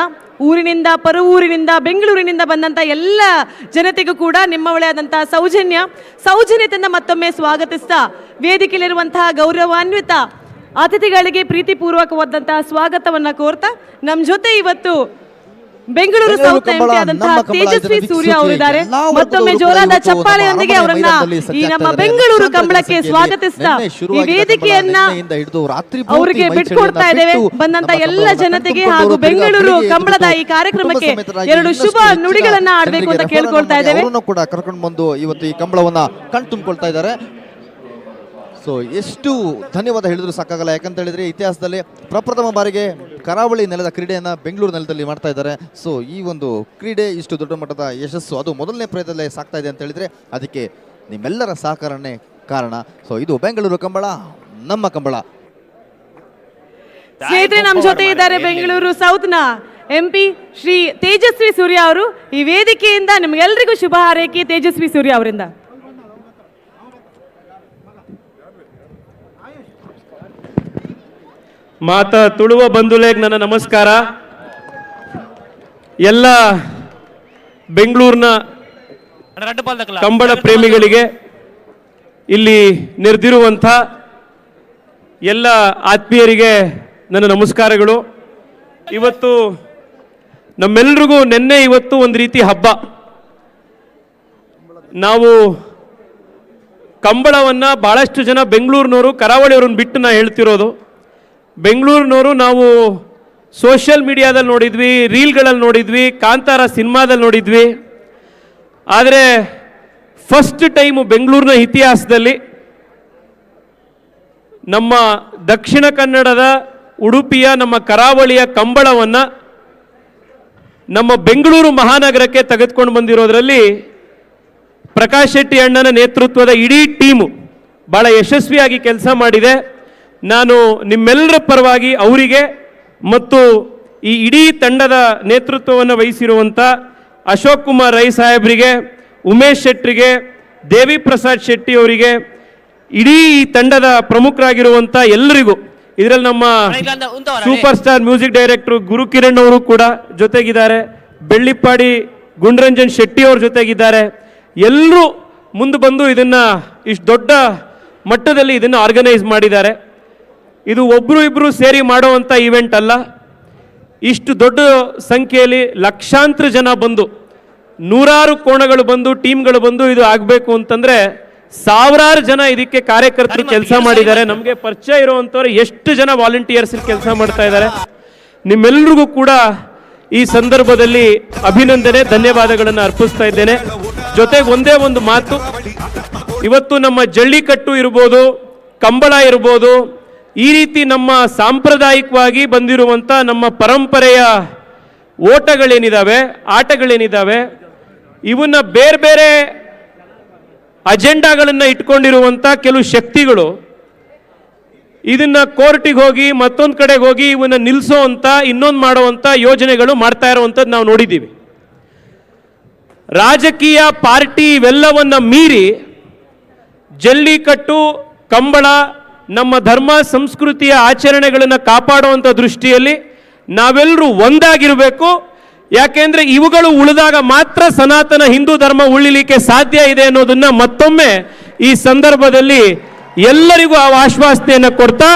ಊರಿನಿಂದ ಪರವೂರಿನಿಂದ ಬೆಂಗಳೂರಿನಿಂದ ಬಂದಂಥ ಎಲ್ಲ ಜನತೆಗೂ ಕೂಡ ನಿಮ್ಮ ಒಳ್ಳೆಯಾದಂತಹ ಸೌಜನ್ಯತೆಯಿಂದ ಮತ್ತೊಮ್ಮೆ ಸ್ವಾಗತಿಸ್ತಾ ವೇದಿಕೆಯಲ್ಲಿರುವಂತಹ ಗೌರವಾನ್ವಿತ ಅತಿಥಿಗಳಿಗೆ ಪ್ರೀತಿಪೂರ್ವಕವಾದಂತಹ ಸ್ವಾಗತವನ್ನ ಕೋರ್ತಾ ನಮ್ಮ ಜೊತೆ ಇವತ್ತು ಬೆಂಗಳೂರು ಸೌತ್ ಎಂಪಿ ಆದಂತಹ ತೇಜಸ್ವಿ ಸೂರ್ಯ ಅವರಿದ್ದಾರೆ. ಮತ್ತೊಮ್ಮೆ ಜೋರಾದ ಚಪ್ಪಾಳೆಯೊಂದಿಗೆ ಅವರನ್ನ ಈ ನಮ್ಮ ಬೆಂಗಳೂರು ಕಂಬಳಕ್ಕೆ ಸ್ವಾಗತಿಸ್ತಾ ಈ ವೇದಿಕೆಯನ್ನ ಅವರಿಗೆ ಬಿಟ್ಕೊಡ್ತಾ ಇದ್ದೇವೆ. ಬಂದಂತ ಎಲ್ಲ ಜನತೆಗೆ ಹಾಗೂ ಬೆಂಗಳೂರು ಕಂಬಳದ ಈ ಕಾರ್ಯಕ್ರಮಕ್ಕೆ 2 ಶುಭ ನುಡಿಗಳನ್ನ ಆಡಬೇಕು ಅಂತ ಕೇಳ್ಕೊಳ್ತಾ ಇದ್ದೇವೆ. ಕೂಡ ಕರ್ಕೊಂಡು ಬಂದು ಇವತ್ತು ಈ ಕಂಬಳವನ್ನ ಕಣ್ತುಂಬಿಕೊಳ್ತಾ ಇದ್ದಾರೆ. ಸೊ ಎಷ್ಟು ಧನ್ಯವಾದ ಹೇಳಿದ್ರು ಸಾಕಾಗಲ್ಲ. ಯಾಕಂತ ಹೇಳಿದ್ರೆ ಇತಿಹಾಸದಲ್ಲಿ ಪ್ರಪ್ರಥಮ ಬಾರಿಗೆ ಕರಾವಳಿ ನೆಲದ ಕ್ರೀಡೆಯನ್ನು ಬೆಂಗಳೂರು ನೆಲದಲ್ಲಿ ಮಾಡ್ತಾ ಇದ್ದಾರೆ. ಸೊ ಈ ಒಂದು ಕ್ರೀಡೆ ಇಷ್ಟು ದೊಡ್ಡ ಮಟ್ಟದ ಯಶಸ್ಸು ಅದು ಮೊದಲನೇ ಪ್ರಯತ್ನದಲ್ಲೇ ಸಾಕ್ತಾ ಇದೆ ಅಂತ ಹೇಳಿದ್ರೆ ಅದಕ್ಕೆ ನಿಮ್ಮೆಲ್ಲರ ಸಹಕಾರನೇ ಕಾರಣ. ಸೊ ಇದು ಬೆಂಗಳೂರು ಕಂಬಳ, ನಮ್ಮ ಕಂಬಳ. ಸ್ನೇಹಿತರೆ, ನಮ್ಮ ಜೊತೆ ಇದ್ದಾರೆ ಬೆಂಗಳೂರು ಸೌತ್ನ ಎಂಪಿ ಶ್ರೀ ತೇಜಸ್ವಿ ಸೂರ್ಯ ಅವರು. ಈ ವೇದಿಕೆಯಿಂದ ನಿಮ್ಗೆಲ್ರಿಗೂ ಶುಭ ಹಾರೈಕೆ ತೇಜಸ್ವಿ ಸೂರ್ಯ ಅವರಿಂದ. ಮಾತಾ ತುಳುವ ಬಂಧುಲೇಗ್ ನನ್ನ ನಮಸ್ಕಾರ. ಎಲ್ಲ ಬೆಂಗಳೂರಿನ ಕಂಬಳ ಪ್ರೇಮಿಗಳಿಗೆ, ಇಲ್ಲಿ ನೆರೆದಿರುವಂಥ ಎಲ್ಲ ಆತ್ಮೀಯರಿಗೆ ನನ್ನ ನಮಸ್ಕಾರಗಳು. ಇವತ್ತು ನಮ್ಮೆಲ್ರಿಗೂ ನಿನ್ನೆ ಇವತ್ತು ಒಂದು ರೀತಿ ಹಬ್ಬ. ನಾವು ಕಂಬಳವನ್ನು ಭಾಳಷ್ಟು ಜನ ಬೆಂಗಳೂರಿನವರು ಕರಾವಳಿಯವ್ರನ್ನ ಬಿಟ್ಟು ನಾ ಹೇಳ್ತಿರೋದು. ಬೆಂಗಳೂರಿನವರು ನಾವು ಸೋಷಿಯಲ್ ಮೀಡಿಯಾದಲ್ಲಿ ನೋಡಿದ್ವಿ, ರೀಲ್ಗಳಲ್ಲಿ ನೋಡಿದ್ವಿ, ಕಾಂತಾರ ಸಿನಿಮಾದಲ್ಲಿ ನೋಡಿದ್ವಿ. ಆದರೆ ಫಸ್ಟ್ ಟೈಮು ಬೆಂಗಳೂರಿನ ಇತಿಹಾಸದಲ್ಲಿ ನಮ್ಮ ದಕ್ಷಿಣ ಕನ್ನಡದ ಉಡುಪಿಯ ನಮ್ಮ ಕರಾವಳಿಯ ಕಂಬಳವನ್ನು ನಮ್ಮ ಬೆಂಗಳೂರು ಮಹಾನಗರಕ್ಕೆ ತೆಗೆದುಕೊಂಡು ಬಂದಿರೋದ್ರಲ್ಲಿ ಪ್ರಕಾಶ್ ಶೆಟ್ಟಿ ಅಣ್ಣನ ನೇತೃತ್ವದ ಇಡೀ ಟೀಮು ಬಹಳ ಯಶಸ್ವಿಯಾಗಿ ಕೆಲಸ ಮಾಡಿದೆ. ನಾನು ನಿಮ್ಮೆಲ್ಲರ ಪರವಾಗಿ ಅವರಿಗೆ ಮತ್ತು ಈ ಇಡೀ ತಂಡದ ನೇತೃತ್ವವನ್ನು ವಹಿಸಿರುವಂಥ ಅಶೋಕ್ ಕುಮಾರ್ ರೈ ಸಾಹೇಬರಿಗೆ, ಉಮೇಶ್ ಶೆಟ್ಟಿಗೆ, ದೇವಿ ಪ್ರಸಾದ್ ಶೆಟ್ಟಿ ಅವರಿಗೆ, ಇಡೀ ಈ ತಂಡದ ಪ್ರಮುಖರಾಗಿರುವಂಥ ಎಲ್ಲರಿಗೂ, ಇದರಲ್ಲಿ ನಮ್ಮ super star music director Gurukiran ಅವರು ಕೂಡ ಜೊತೆಗಿದ್ದಾರೆ, ಬೆಳ್ಳಿಪ್ಪಾಡಿ ಗುಂಡ್ರಂಜನ್ ಶೆಟ್ಟಿ ಅವ್ರ ಜೊತೆಗಿದ್ದಾರೆ. ಎಲ್ಲರೂ ಮುಂದೆ ಬಂದು ಇದನ್ನು ಇಷ್ಟು ದೊಡ್ಡ ಮಟ್ಟದಲ್ಲಿ ಇದನ್ನು ಆರ್ಗನೈಸ್ ಮಾಡಿದ್ದಾರೆ. ಇದು ಒಬ್ಬರು ಇಬ್ಬರು ಸೇರಿ ಮಾಡುವಂಥ ಇವೆಂಟ್ ಅಲ್ಲ. ಇಷ್ಟು ದೊಡ್ಡ ಸಂಖ್ಯೆಯಲ್ಲಿ ಲಕ್ಷಾಂತರ ಜನ ಬಂದು, ನೂರಾರು ಕೋಣಗಳು ಬಂದು, ಟೀಮ್ಗಳು ಬಂದು ಇದು ಆಗಬೇಕು ಅಂತಂದರೆ ಸಾವಿರಾರು ಜನ ಇದಕ್ಕೆ ಕಾರ್ಯಕರ್ತರು ಕೆಲಸ ಮಾಡಿದ್ದಾರೆ. ನಮಗೆ ಪರಿಚಯ ಇರುವಂಥವ್ರು ಎಷ್ಟು ಜನ ವಾಲಂಟಿಯರ್ಸ್ ಕೆಲಸ ಮಾಡ್ತಾ ಇದ್ದಾರೆ. ನಿಮ್ಮೆಲ್ರಿಗೂ ಕೂಡ ಈ ಸಂದರ್ಭದಲ್ಲಿ ಅಭಿನಂದನೆ, ಧನ್ಯವಾದಗಳನ್ನು ಅರ್ಪಿಸ್ತಾ ಇದ್ದೇನೆ. ಜೊತೆಗೆ ಒಂದೇ ಒಂದು ಮಾತು, ಇವತ್ತು ನಮ್ಮ ಜಳ್ಳಿಕಟ್ಟು ಇರ್ಬೋದು, ಕಂಬಳ ಇರ್ಬೋದು, ಈ ರೀತಿ ನಮ್ಮ ಸಾಂಪ್ರದಾಯಿಕವಾಗಿ ಬಂದಿರುವಂಥ ನಮ್ಮ ಪರಂಪರೆಯ ಓಟಗಳೇನಿದ್ದಾವೆ, ಆಟಗಳೇನಿದ್ದಾವೆ, ಇವನ್ನ ಬೇರೆ ಬೇರೆ ಅಜೆಂಡಾಗಳನ್ನು ಇಟ್ಕೊಂಡಿರುವಂಥ ಕೆಲವು ಶಕ್ತಿಗಳು ಇದನ್ನ ಕೋರ್ಟಿಗೆ ಹೋಗಿ ಮತ್ತೊಂದು ಕಡೆಗೆ ಹೋಗಿ ಇವನ್ನ ನಿಲ್ಲಿಸೋವಂಥ, ಇನ್ನೊಂದು ಮಾಡುವಂಥ ಯೋಜನೆಗಳು ಮಾಡ್ತಾ ಇರುವಂಥದ್ದು ನಾವು ನೋಡಿದ್ದೀವಿ. ರಾಜಕೀಯ ಪಾರ್ಟಿ ಇವೆಲ್ಲವನ್ನ ಮೀರಿ ಜಲ್ಲಿಕಟ್ಟು, ಕಂಬಳ, ನಮ್ಮ ಧರ್ಮ ಸಂಸ್ಕೃತಿಯ ಆಚರಣೆಗಳನ್ನು ಕಾಪಾಡುವಂಥ ದೃಷ್ಟಿಯಲ್ಲಿ ನಾವೆಲ್ಲರೂ ಒಂದಾಗಿರಬೇಕು. ಯಾಕೆಂದ್ರೆ ಇವುಗಳು ಉಳಿದಾಗ ಮಾತ್ರ ಸನಾತನ ಹಿಂದೂ ಧರ್ಮ ಉಳಿಲಿಕ್ಕೆ ಸಾಧ್ಯ ಇದೆ ಅನ್ನೋದನ್ನ ಮತ್ತೊಮ್ಮೆ ಈ ಸಂದರ್ಭದಲ್ಲಿ ಎಲ್ಲರಿಗೂ ಆ ಆಶ್ವಾಸನೆಯನ್ನು ಕೊಡ್ತಾ,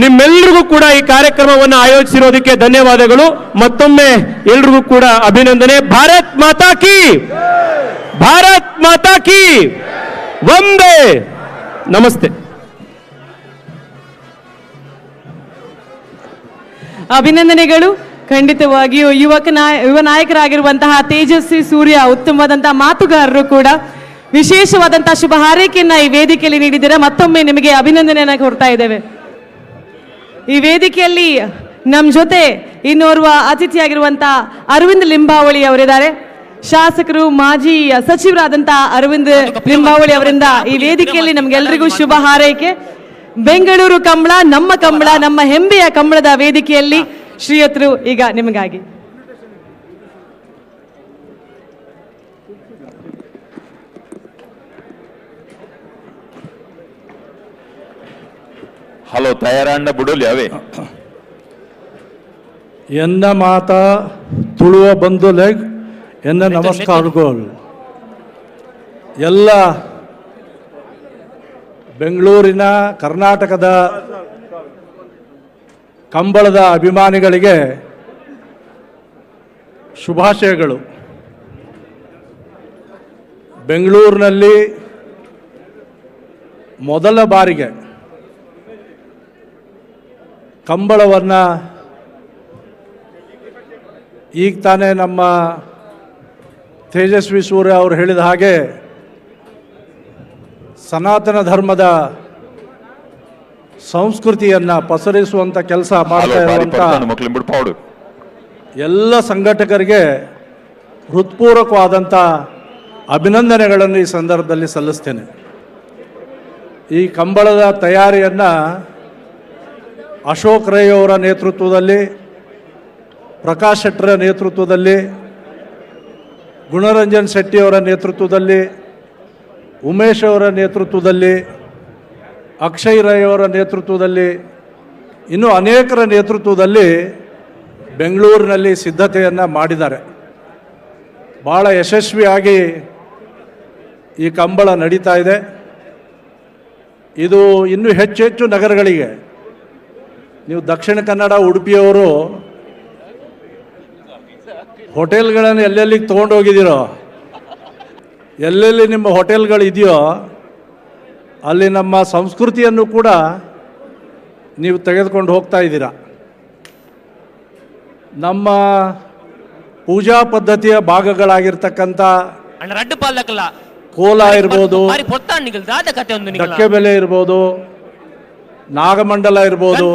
ನಿಮ್ಮೆಲ್ಲರಿಗೂ ಕೂಡ ಈ ಕಾರ್ಯಕ್ರಮವನ್ನು ಆಯೋಜಿಸಿರೋದಕ್ಕೆ ಧನ್ಯವಾದಗಳು. ಮತ್ತೊಮ್ಮೆ ಎಲ್ರಿಗೂ ಕೂಡ ಅಭಿನಂದನೆ. ಭಾರತ್ ಮಾತಾ ಕಿ, ಭಾರತ್ ಮಾತಾ ಕಿ, ವಂದೇ. ನಮಸ್ತೆ. ಅಭಿನಂದನೆಗಳು. ಖಂಡಿತವಾಗಿಯೂ ಯುವ ನಾಯಕರಾಗಿರುವಂತಹ ತೇಜಸ್ವಿ ಸೂರ್ಯ ಉತ್ತಮವಾದಂತಹ ಮಾತುಗಾರರು ಕೂಡ. ವಿಶೇಷವಾದಂತಹ ಶುಭ ಹಾರೈಕೆಯನ್ನ ಈ ವೇದಿಕೆಯಲ್ಲಿ ನೀಡಿದ್ದೀರಾ. ಮತ್ತೊಮ್ಮೆ ನಿಮಗೆ ಅಭಿನಂದನೆಯನ್ನ ಕೊಡ್ತಾ ಇದ್ದೇವೆ. ಈ ವೇದಿಕೆಯಲ್ಲಿ ನಮ್ಮ ಜೊತೆ ಇನ್ನೋರ್ವ ಅತಿಥಿಯಾಗಿರುವಂತಹ ಅರವಿಂದ್ ಲಿಂಬಾವಳಿ ಅವರಿದ್ದಾರೆ. ಶಾಸಕರು, ಮಾಜಿ ಸಚಿವರಾದಂತಹ ಅರವಿಂದ್ ಲಿಂಬಾವಳಿ ಅವರಿಂದ ಈ ವೇದಿಕೆಯಲ್ಲಿ ನಮ್ಗೆಲ್ರಿಗೂ ಶುಭ ಹಾರೈಕೆ. ಬೆಂಗಳೂರು ಕಂಬಳ, ನಮ್ಮ ಹೆಮ್ಮೆಯ ಕಂಬಳದ ವೇದಿಕೆಯಲ್ಲಿ ಶ್ರೀಯುತರು ಈಗ ನಿಮಗಾಗಿ. ಹಲೋ, ತಯಾರಾಂಡ ಬುಡೋಲಿ ಅವೇ ಎನ್ನ ಮಾತ ತುಳುವ ಬಂಧುಲೆಗ್ ಎನ್ನ ನಮಸ್ಕಾರಗಳು. ಎಲ್ಲ ಬೆಂಗಳೂರಿನ, ಕರ್ನಾಟಕದ ಕಂಬಳದ ಅಭಿಮಾನಿಗಳಿಗೆ ಶುಭಾಶಯಗಳು. ಬೆಂಗಳೂರಿನಲ್ಲಿ ಮೊದಲ ಬಾರಿಗೆ ಕಂಬಳವನ್ನು ಈಗ ತಾನೇ ನಮ್ಮ ತೇಜಸ್ವಿ ಸೂರ್ಯ ಅವರು ಹೇಳಿದ ಹಾಗೆ ಸನಾತನ ಧರ್ಮದ ಸಂಸ್ಕೃತಿಯನ್ನು ಪಸರಿಸುವಂಥ ಕೆಲಸ ಮಾಡ್ತಾ ಇರುವಂಥ ಎಲ್ಲ ಸಂಘಟಕರಿಗೆ ಹೃತ್ಪೂರ್ವಕವಾದಂಥ ಅಭಿನಂದನೆಗಳನ್ನು ಈ ಸಂದರ್ಭದಲ್ಲಿ ಸಲ್ಲಿಸ್ತೇನೆ. ಈ ಕಂಬಳದ ತಯಾರಿಯನ್ನು ಅಶೋಕ್ ರೈ ಅವರ ನೇತೃತ್ವದಲ್ಲಿ, ಪ್ರಕಾಶ್ ಶೆಟ್ಟರ ನೇತೃತ್ವದಲ್ಲಿ, ಗುಣರಂಜನ್ ಶೆಟ್ಟಿ ಅವರ ನೇತೃತ್ವದಲ್ಲಿ, ಉಮೇಶ್ ಅವರ ನೇತೃತ್ವದಲ್ಲಿ, ಅಕ್ಷಯ್ ರೈ ಅವರ ನೇತೃತ್ವದಲ್ಲಿ, ಇನ್ನೂ ಅನೇಕರ ನೇತೃತ್ವದಲ್ಲಿ ಬೆಂಗಳೂರಿನಲ್ಲಿ ಸಿದ್ಧತೆಯನ್ನು ಮಾಡಿದ್ದಾರೆ. ಭಾಳ ಯಶಸ್ವಿಯಾಗಿ ಈ ಕಂಬಳ ನಡೀತಾ ಇದೆ. ಇದು ಇನ್ನೂ ಹೆಚ್ಚು ನಗರಗಳಿಗೆ, ನೀವು ದಕ್ಷಿಣ ಕನ್ನಡ, ಉಡುಪಿಯವರು ಹೋಟೆಲ್ಗಳನ್ನು ಎಲ್ಲೆಲ್ಲಿಗೆ ತೊಗೊಂಡೋಗಿದ್ದೀರೋ, ಎಲ್ಲೆಲ್ಲಿ ನಿಮ್ಮ ಹೋಟೆಲ್ಗಳಿದೆಯೋ ಅಲ್ಲಿ ನಮ್ಮ ಸಂಸ್ಕೃತಿಯನ್ನು ಕೂಡ ನೀವು ತೆಗೆದುಕೊಂಡು ಹೋಗ್ತಾ ಇದ್ದೀರಾ. ನಮ್ಮ ಪೂಜಾ ಪದ್ಧತಿಯ ಭಾಗಗಳಾಗಿರ್ತಕ್ಕಂಥ ಕೋಲ ಇರ್ಬೋದು, ಡಕ್ಕೆಬೆಲೆ ಇರ್ಬೋದು, ನಾಗಮಂಡಲ ಇರ್ಬೋದು,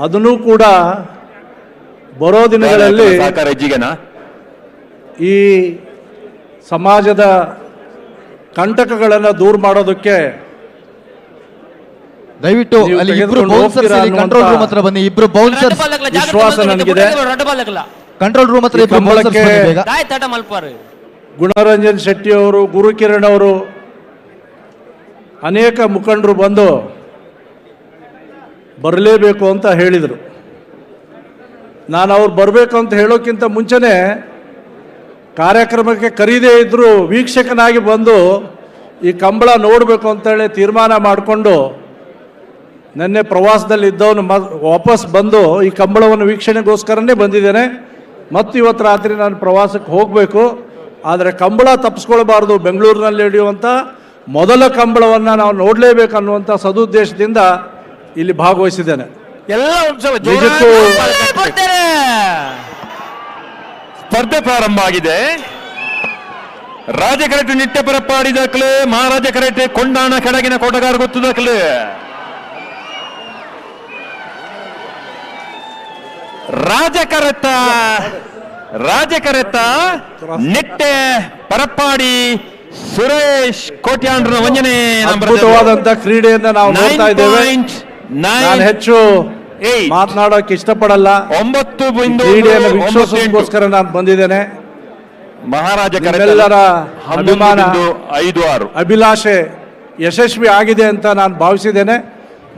ಅದನ್ನು ಕೂಡ ಬರೋ ದಿನಗಳಲ್ಲಿ ಸಹಕಾರ ಹೆಜ್ಜಿಗೆನಾ ಈ ಸಮಾಜದ ಕಂಟಕಗಳನ್ನು ದೂರ ಮಾಡೋದಕ್ಕೆ ದಯವಿಟ್ಟು ನೀವು ಅಲ್ಲಿ ಇಬ್ರು ತೆಗೆದುಕೊಂಡು ಬೌನ್ಸರ್ಸ್ ಹೋಗ್ತೀರಾ ಕಂಟ್ರೋಲ್ ರೂಮ್ ಹತ್ರ ಬನ್ನಿ. ಇಬ್ರು ಬೌನ್ಸರ್ಸ್ ವಿಶ್ವಾಸ ನನಗಿದೆ. ಕಂಟ್ರೋಲ್ ರೂಮ್ ಹತ್ರ ಇಬ್ರು ಬೌನ್ಸರ್ಸ್ ಬನ್ನಿ ಬೇಗ. ಗುಣರಂಜನ್ ಶೆಟ್ಟಿ ಅವರು, ಗುರುಕಿರಣ್ ಅವರು, ಅನೇಕ ಮುಖಂಡರು ಬಂದು ಬರಲೇಬೇಕು ಅಂತ ಹೇಳಿದರು. ನಾನು ಅವ್ರು ಬರಬೇಕು ಅಂತ ಹೇಳೋಕ್ಕಿಂತ ಮುಂಚೆನೇ ಕಾರ್ಯಕ್ರಮಕ್ಕೆ ಕರೀದೇ ಇದ್ದರೂ ವೀಕ್ಷಕನಾಗಿ ಬಂದು ಈ ಕಂಬಳ ನೋಡಬೇಕು ಅಂತೇಳಿ ತೀರ್ಮಾನ ಮಾಡಿಕೊಂಡು ನಿನ್ನೆ ಪ್ರವಾಸದಲ್ಲಿ ಇದ್ದವನು ವಾಪಸ್ ಬಂದು ಈ ಕಂಬಳವನ್ನು ವೀಕ್ಷಣೆಗೋಸ್ಕರನೇ ಬಂದಿದ್ದೇನೆ. ಮತ್ತು ಇವತ್ತು ರಾತ್ರಿ ನಾನು ಪ್ರವಾಸಕ್ಕೆ ಹೋಗಬೇಕು. ಆದರೆ ಕಂಬಳ ತಪ್ಪಿಸ್ಕೊಳ್ಬಾರ್ದು. ಬೆಂಗಳೂರಿನಲ್ಲಿ ನಡೆಯುವಂಥ ಮೊದಲ ಕಂಬಳವನ್ನು ನಾವು ನೋಡಲೇಬೇಕು ಅನ್ನುವಂಥ ಸದುದ್ದೇಶದಿಂದ ಇಲ್ಲಿ ಭಾಗವಹಿಸಿದ್ದೇನೆ. ಎಲ್ಲ ಒಂದ್ಸಲ ನಿಜಕ್ಕೂ ಸ್ಪರ್ಧೆ ಪ್ರಾರಂಭ ಆಗಿದೆ. ರಾಜಕರಟೆ ನಿಟ್ಟೆ ಪರಪ್ಪಾಡಿದಕ್ಲೆ ಮಹಾರಾಜ ಕರಟೆ ಕೊಂಡಾಣ ಕೆಳಗಿನ ಕೋಟಗಾರ ಗೊತ್ತುದಕ್ಲೆ ರಾಜಕರತ ನಿಟ್ಟೆ ಪರಪ್ಪಾಡಿ ಸುರೇಶ್ ಕೋಟ್ಯಾಂಡ್ರ ವಂಜನೆ ಅದ್ಭುತವಾದಂತ ಕ್ರೀಡೆಯನ್ನ ನಾವು ನೋಡ್ತಾ ಇದ್ದೇವೆ. ನಾನು ಹೆಚ್ಚು ಮಾತನಾಡೋಕೆ ಇಷ್ಟಪಡಲ್ಲ. 9 ಕ್ರೀಡೆಯನ್ನು ವೀಕ್ಷಿಸೋದಕ್ಕೋಸ್ಕರ ನಾನು ಬಂದಿದ್ದೇನೆ. ಮಹಾರಾಜ ಎಲ್ಲರ ಅಭಿಮಾನ 5-6 ಅಭಿಲಾಷೆ ಯಶಸ್ವಿ ಆಗಿದೆ ಅಂತ ನಾನು ಭಾವಿಸಿದ್ದೇನೆ.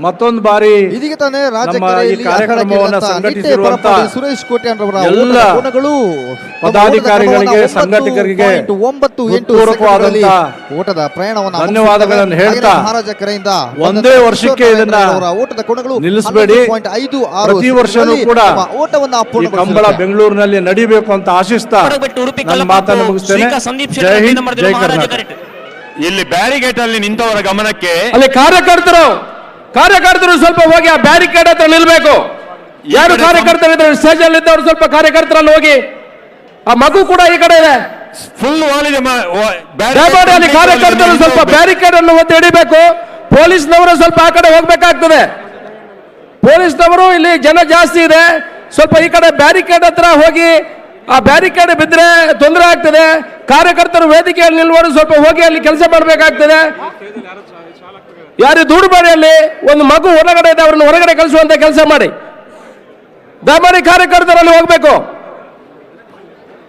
ಮತ್ತೊಂದು ಬಾರಿ ಇದೀಗ ತಾನೇ ನಮ್ಮ ಈ ಕಾರ್ಯಕ್ರಮವನ್ನು ಸಂಘಟಿಸಿರುವಂತಹ ಸುರೇಶ್ ಕೋಟ್ಯಾನ್ರವರ ಎಲ್ಲ ಪದಾಧಿಕಾರಿಗಳಿಗೆ, ಸಂಘಟಕರಿಗೆ ಓಟದ ಪ್ರಯಾಣವನ್ನು ಧನ್ಯವಾದಗಳನ್ನು ಹೇಳ್ತಾ, ಮಹಾರಾಜ ಕರೆಯಿಂದ ಒಂದೇ ವರ್ಷಕ್ಕೆ ಇದನ್ನ ಓಟದ ಕೋಣಗಳು ನಿಲ್ಲಿಸಬೇಡಿ. ಪ್ರತಿ ವರ್ಷನೂ ಕೂಡ ಈ ಕಂಬಳ ಬೆಂಗಳೂರಿನಲ್ಲಿ ನಡೀಬೇಕು ಅಂತ ಆಶಿಸ್ತಾ ನನ್ನ ಮಾತನ್ನು ಮುಗಿಸ್ತೇನೆ. ಜೈ ಹಿಂದ್, ಜೈ ಕರ್ನಾಟಕ. ಇಲ್ಲಿ ಬ್ಯಾರಿಗೇಟ್ ಅಲ್ಲಿ ನಿಂತವರ ಗಮನಕ್ಕೆ ಅಲ್ಲಿ ಕಾರ್ಯಕರ್ತರು ಸ್ವಲ್ಪ ಹೋಗಿ ಆ ಬ್ಯಾರಿಕೇಡ್ ಹತ್ರ ನಿಲ್ಬೇಕು. ಯಾರು ಕಾರ್ಯಕರ್ತರು ಇದ್ದಾರೆ ಸ್ಟೇಜ್ ಅಲ್ಲಿ ಇದ್ದವರು ಸ್ವಲ್ಪ ಕಾರ್ಯಕರ್ತರಲ್ಲಿ ಹೋಗಿ. ಆ ಮಗು ಕೂಡ ಈ ಕಡೆ ಇದೆ. ಫುಲ್ ವಾಲಿದೆ. ದಯಮಾಡಿ ಅಲ್ಲಿ ಕಾರ್ಯಕರ್ತರು ಸ್ವಲ್ಪ ಬ್ಯಾರಿಕೇಡ್ ಅನ್ನು ಒತ್ತಿ ಹಿಡಿಬೇಕು. ಪೊಲೀಸ್ನವರು ಸ್ವಲ್ಪ ಆ ಕಡೆ ಹೋಗ್ಬೇಕಾಗ್ತದೆ. ಪೊಲೀಸ್ನವರು ಇಲ್ಲಿ ಜನ ಜಾಸ್ತಿ ಇದೆ, ಸ್ವಲ್ಪ ಈ ಕಡೆ ಬ್ಯಾರಿಕೇಡ್ ಹತ್ರ ಹೋಗಿ. ಆ ಬ್ಯಾರಿಕೇಡ್ ಬಿದ್ದರೆ ತೊಂದರೆ ಆಗ್ತದೆ. ಕಾರ್ಯಕರ್ತರು ವೇದಿಕೆಯಲ್ಲಿ ನಿಲ್ಲುವರು ಸ್ವಲ್ಪ ಹೋಗಿ ಅಲ್ಲಿ ಕೆಲಸ ಮಾಡಬೇಕಾಗ್ತದೆ. ಯಾರು ದುಡ್ಬೇಡಿ. ಅಲ್ಲಿ ಒಂದು ಮಗು ಹೊರಗಡೆ ಇದೆ, ಅವ್ರನ್ನ ಹೊರಗಡೆ ಕಳಿಸುವಂತ ಕೆಲಸ ಮಾಡಿ. ದಯಮಾಡಿ ಕಾರ್ಯಕರ್ತರಲ್ಲಿ ಹೋಗ್ಬೇಕು.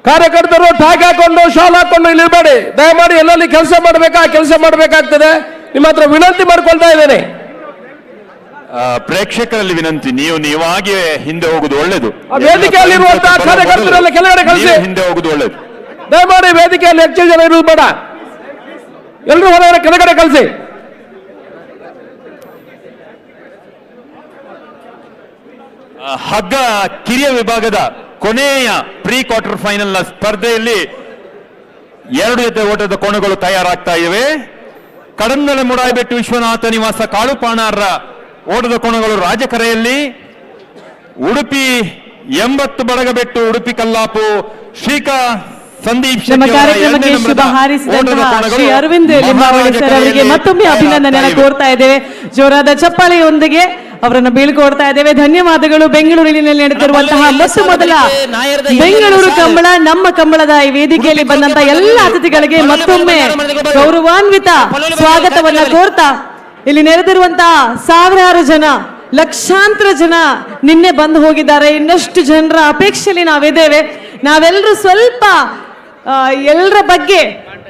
ಕಾರ್ಯಕರ್ತರು ಟ್ಯಾಗ್ ಹಾಕೊಂಡು ಶಾಲ್ ಹಾಕೊಂಡು ಇಲ್ಲಿ ಇರಬೇಡಿ. ದಯಮಾಡಿ ಎಲ್ಲಲ್ಲಿ ಕೆಲಸ ಮಾಡಬೇಕಾ ಕೆಲಸ ಮಾಡಬೇಕಾಗ್ತದೆ. ನಿಮ್ಮ ಹತ್ರ ವಿನಂತಿ ಮಾಡ್ಕೊಳ್ತಾ ಇದ್ದೇನೆ. ಪ್ರೇಕ್ಷಕರಲ್ಲಿ ವಿನಂತಿ, ನೀವಾಗಿ ಹಿಂದೆ ಹೋಗುದು ಒಳ್ಳೇದು. ವೇದಿಕೆಯಲ್ಲಿರುವಂತಹ ಕಾರ್ಯಕರ್ತರೆಲ್ಲ ಕೆಳಗಡೆ ಕಳಿಸಿ. ಹಿಂದೆ ಹೋಗುದು ಒಳ್ಳೇದು. ದಯಮಾಡಿ ವೇದಿಕೆಯಲ್ಲಿ ಹೆಚ್ಚು ಜನ ಇರುವುದು ಬೇಡ. ಎಲ್ಲರೂ ಹೊರಗಡೆ ಕೆಳಗಡೆ ಕಳಿಸಿ. ಹಗ್ಗ ಕಿರಿಯ ವಿಭಾಗದ ಕೊನೆಯ ಪ್ರೀ ಕ್ವಾರ್ಟರ್ ಫೈನಲ್ ನ ಸ್ಪರ್ಧೆಯಲ್ಲಿ 2 ಜೊತೆ ಓಟದ ಕೋಣಗಳು ತಯಾರಾಗ್ತಾ ಇವೆ. ಕಡಂದಲೆ ಮುಡಾಯಿಬೆಟ್ಟು ವಿಶ್ವನಾಥ ನಿವಾಸ ಕಾಳುಪಾಣಾರ ಓಟದ ಕೋಣಗಳು ರಾಜಕರೆಯಲ್ಲಿ. ಉಡುಪಿ 80 ಬಡಗಬೆಟ್ಟು ಉಡುಪಿ ಕಲ್ಲಾಪು ಶ್ರೀಕಾ ಸಂದೀಪ್ ನಮ್ಮ ಕಾರ್ಯಕ್ರಮಕ್ಕೆ ಶುಭ ಹಾರೈಸಿದಂತಹ ಶ್ರೀ ಅರವಿಂದ್ ಲಿಂಬಾವಳಿ ಸರ್ ಅವರಿಗೆ ಮತ್ತೊಮ್ಮೆ ಅಭಿನಂದನೆಯನ್ನು ಕೋರ್ತಾ ಇದ್ದೇವೆ. ಜೋರಾದ ಚಪ್ಪಾಳೆಯೊಂದಿಗೆ ಅವರನ್ನು ಬೀಳ್ಕೊಡ್ತಾ ಇದ್ದೇವೆ. ಧನ್ಯವಾದಗಳು. ಬೆಂಗಳೂರಿನಲ್ಲಿ ನಡೆದಿರುವಂತಹ ಮೊದಲ ಬೆಂಗಳೂರು ಕಂಬಳ, ನಮ್ಮ ಕಂಬಳದ ಈ ವೇದಿಕೆಯಲ್ಲಿ ಬಂದಂತಹ ಎಲ್ಲ ಅತಿಥಿಗಳಿಗೆ ಮತ್ತೊಮ್ಮೆ ಗೌರವಾನ್ವಿತ ಸ್ವಾಗತವನ್ನ ಕೋರ್ತಾ, ಇಲ್ಲಿ ನೆರೆದಿರುವಂತಹ ಸಾವಿರಾರು ಜನ, ಲಕ್ಷಾಂತರ ಜನ ನಿನ್ನೆ ಬಂದು ಹೋಗಿದ್ದಾರೆ. ಇನ್ನಷ್ಟು ಜನರ ಅಪೇಕ್ಷೆಯಲ್ಲಿ ನಾವಿದ್ದೇವೆ. ನಾವೆಲ್ಲರೂ ಸ್ವಲ್ಪ ಎಲ್ಲರ ಬಗ್ಗೆ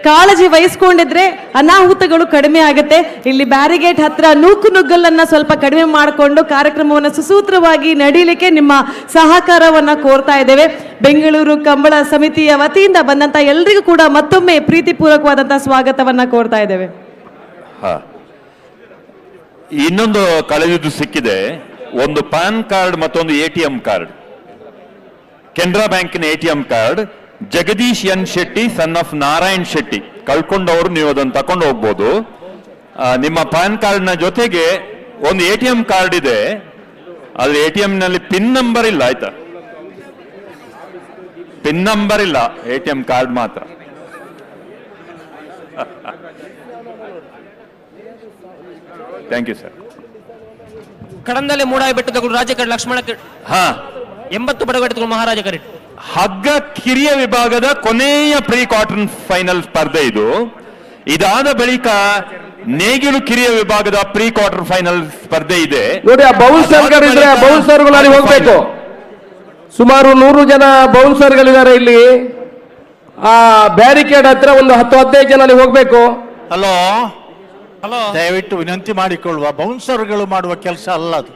ಕಾಳಜಿ ವಹಿಸ್ಕೊಂಡಿದ್ರೆ ಅನಾಹುತಗಳು ಕಡಿಮೆ ಆಗುತ್ತೆ. ಇಲ್ಲಿ ಬ್ಯಾರಿಗೇಟ್ ಹತ್ರ ನುಗ್ಗಲ್ಲನ್ನ ಸ್ವಲ್ಪ ಕಡಿಮೆ ಮಾಡಿಕೊಂಡು ಕಾರ್ಯಕ್ರಮವನ್ನು ಸುಸೂತ್ರವಾಗಿ ನಡೀಲಿಕ್ಕೆ ನಿಮ್ಮ ಸಹಕಾರವನ್ನ ಕೋರ್ತಾ ಇದ್ದೇವೆ. ಬೆಂಗಳೂರು ಕಂಬಳ ಸಮಿತಿಯ ವತಿಯಿಂದ ಬಂದಂತ ಎಲ್ರಿಗೂ ಕೂಡ ಮತ್ತೊಮ್ಮೆ ಪ್ರೀತಿಪೂರ್ವಕವಾದಂತಹ ಸ್ವಾಗತವನ್ನ ಕೋರ್ತಾ ಇದ್ದೇವೆ. ಇನ್ನೊಂದು ಕಳೆದಿದ್ದು ಸಿಕ್ಕಿದೆ. ಒಂದು ಪಾನ್ ಕಾರ್ಡ್, ಮತ್ತೊಂದು ATM ಕಾರ್ಡ್. ಕೆನರಾ ಬ್ಯಾಂಕಿನ ATM card Jagadish N Shetty son of Narayan Shetty. ಕಳ್ಕೊಂಡವರು ನೀವು ಅದನ್ನು ತಕೊಂಡು ಹೋಗ್ಬೋದು. ನಿಮ್ಮ ಪಾನ್ ಕಾರ್ಡ್ನ ಜೊತೆಗೆ ಒಂದು ATM ಕಾರ್ಡ್ ಇದೆ. ಆದ್ರೆ ATM ನಲ್ಲಿ ಪಿನ್ ನಂಬರ್ ಇಲ್ಲ, ಆಯ್ತಾ? ಪಿನ್ ನಂಬರ್ ಇಲ್ಲ, ATM ಕಾರ್ಡ್ ಮಾತ್ರ. Thank you sir. ಕಡಂದಲೆ ಮೂಡಾಯಿ ಬೆಟ್ಟದ ರಾಜಕೀಯ ಲಕ್ಷ್ಮಣ 80 ಬಡಗಟ್ಟುಗಳು ಮಹಾರಾಜ ಕರೆಟ್. ಹಗ್ಗ ಕಿರಿಯ ವಿಭಾಗದ ಕೊನೆಯ ಪ್ರೀ ಕ್ವಾರ್ಟರ್ ಫೈನಲ್ ಸ್ಪರ್ಧೆ ಇದು. ಇದಾದ ಬಳಿಕ ನೇಗಿಲು ಕಿರಿಯ ವಿಭಾಗದ ಪ್ರೀ ಕ್ವಾರ್ಟರ್ ಫೈನಲ್ ಸ್ಪರ್ಧೆ ಇದೆ. ನೋಡಿ, ಆ ಬೌನ್ಸರ್ಗಳಿದ್ರೆ ಆ ಬೌನ್ಸರ್ಗಳು ಅಲ್ಲಿ ಹೋಗ್ಬೇಕು. ಸುಮಾರು 100 ಜನ ಬೌನ್ಸರ್ಗಳಿದ್ದಾರೆ ಇಲ್ಲಿ. ಆ ಬ್ಯಾರಿಕೇಡ್ ಹತ್ರ ಒಂದು 10-15 ಜನ ಅಲ್ಲಿ ಹೋಗ್ಬೇಕು. ಹಲೋ ಹಲೋ, ದಯವಿಟ್ಟು ವಿನಂತಿ ಮಾಡಿಕೊಳ್ಳುವ, ಬೌನ್ಸರ್ಗಳು ಮಾಡುವ ಕೆಲಸ ಅಲ್ಲ ಅದು.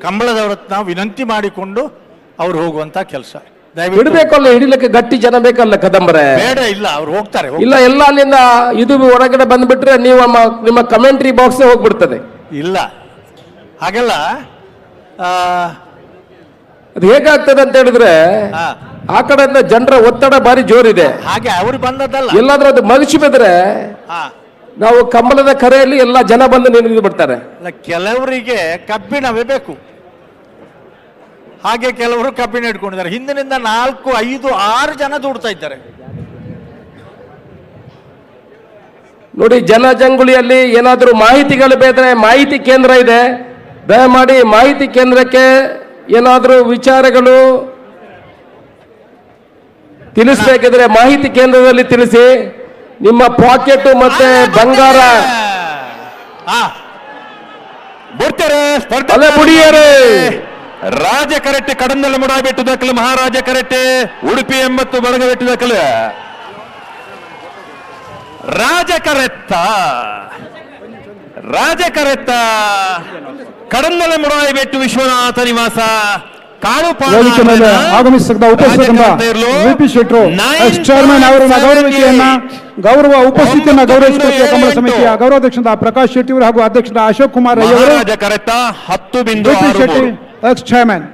ಕಂಬಳದವ್ರ ಹತ್ರ ವಿನಂತಿ ಮಾಡಿಕೊಂಡು ಅವ್ರು ಹೋಗುವಂತ ಕೆಲಸ. ಬಿಡ್ಬೇಕಲ್ಲ, ಹಿಡಿಲಿಕ್ಕೆ ಗಟ್ಟಿ ಜನ ಬೇಕಲ್ಲ ಕದಂಬರೆ. ಬೇಡ, ಇಲ್ಲ ಅವ್ರು ಹೋಗ್ತಾರೆ. ಇಲ್ಲ, ಎಲ್ಲ ಅಲ್ಲಿಂದ ಇದು ಹೊರಗಡೆ ಬಂದ್ಬಿಟ್ರೆ ನೀವು ನಿಮ್ಮ ಕಮೆಂಟ್ರಿ ಬಾಕ್ಸ್ ಹೋಗ್ಬಿಡ್ತದೆ. ಇಲ್ಲ, ಹಾಗೆಲ್ಲ ಅದು ಹೇಗಾಗ್ತದೆ ಅಂತ ಹೇಳಿದ್ರೆ ಆ ಕಡೆಯಿಂದ ಜನರ ಒತ್ತಡ ಬಾರಿ ಜೋರಿದೆ. ಹಾಗೆ ಅವ್ರು ಬಂದದ್ದಲ್ಲ, ಎಲ್ಲಾದ್ರೂ ಅದು ಮಗಿಸಿ ಬಿದ್ರೆ ನಾವು ಕಂಬಳದ ಕರೆಯಲ್ಲಿ ಎಲ್ಲ ಜನ ಬಂದು ನಿಂತು ಬಿಡ್ತಾರೆ. ಕೆಲವರಿಗೆ ಕಬ್ಬಿಣವೇ ಬೇಕು, ಹಾಗೆ ಕೆಲವರು ಕಬ್ಬಿಣ ಇಟ್ಕೊಂಡಿದ್ದಾರೆ. ಹಿಂದಿನಿಂದ 4, 5, 6 ಜನ ದುಡ್ತಾ ಇದ್ದಾರೆ. ನೋಡಿ, ಜನಜಂಗುಳಿಯಲ್ಲಿ ಏನಾದರೂ ಮಾಹಿತಿಗಳು ಬೇದ್ರೆ ಮಾಹಿತಿ ಕೇಂದ್ರ ಇದೆ. ದಯಮಾಡಿ ಮಾಹಿತಿ ಕೇಂದ್ರಕ್ಕೆ ಏನಾದರೂ ವಿಚಾರಗಳು ತಿಳಿಸ್ಬೇಕಿದ್ರೆ ಮಾಹಿತಿ ಕೇಂದ್ರದಲ್ಲಿ ತಿಳಿಸಿ. ನಿಮ್ಮ ಪಾಕೆಟ್ ಮತ್ತೆ ಬಂಗಾರ ರಾಜ ಕರೆಟ್ಟೆ ಕಡಂದಲ ಮುಡಾಬೆಟ್ಟು ದಕ್ಕಲು ಮಹಾರಾಜ ಕರೆಟ್ಟೆ ಉಡುಪಿ 80 ಬಡಗಬೆಟ್ಟು ದಕ್ಕಲು ರಾಜ ಕರೆತ್ತ ಕಡಂದಲ ಮುಡಾಬೆಟ್ಟು ವಿಶ್ವನಾಥ ನಿವಾಸ ಕಾಳು ಆಗಮಿಸಿದ ಉಪಸ್ಥಿತ ವಿಪಿ ಶೆಟ್ರು ಎಕ್ಸ್ ಚೇರ್ಮನ್ ಅವರ ಗೌರವ ಉಪಸ್ಥಿತಿಯನ್ನು ಗೌರವಿಸಿಕೊಳ್ಳುವ ಕಮಲ ಸಮಿತಿಯ ಗೌರವಾಧ್ಯಕ್ಷ ಪ್ರಕಾಶ್ ಶೆಟ್ಟಿ ಅವರು ಹಾಗೂ ಅಧ್ಯಕ್ಷ ಅಶೋಕ್ ಕುಮಾರ್ ರೈ ಅವರು, ವಿಪಿ ಶೆಟ್ಟಿ ಎಕ್ಸ್ ಚೇರ್ಮನ್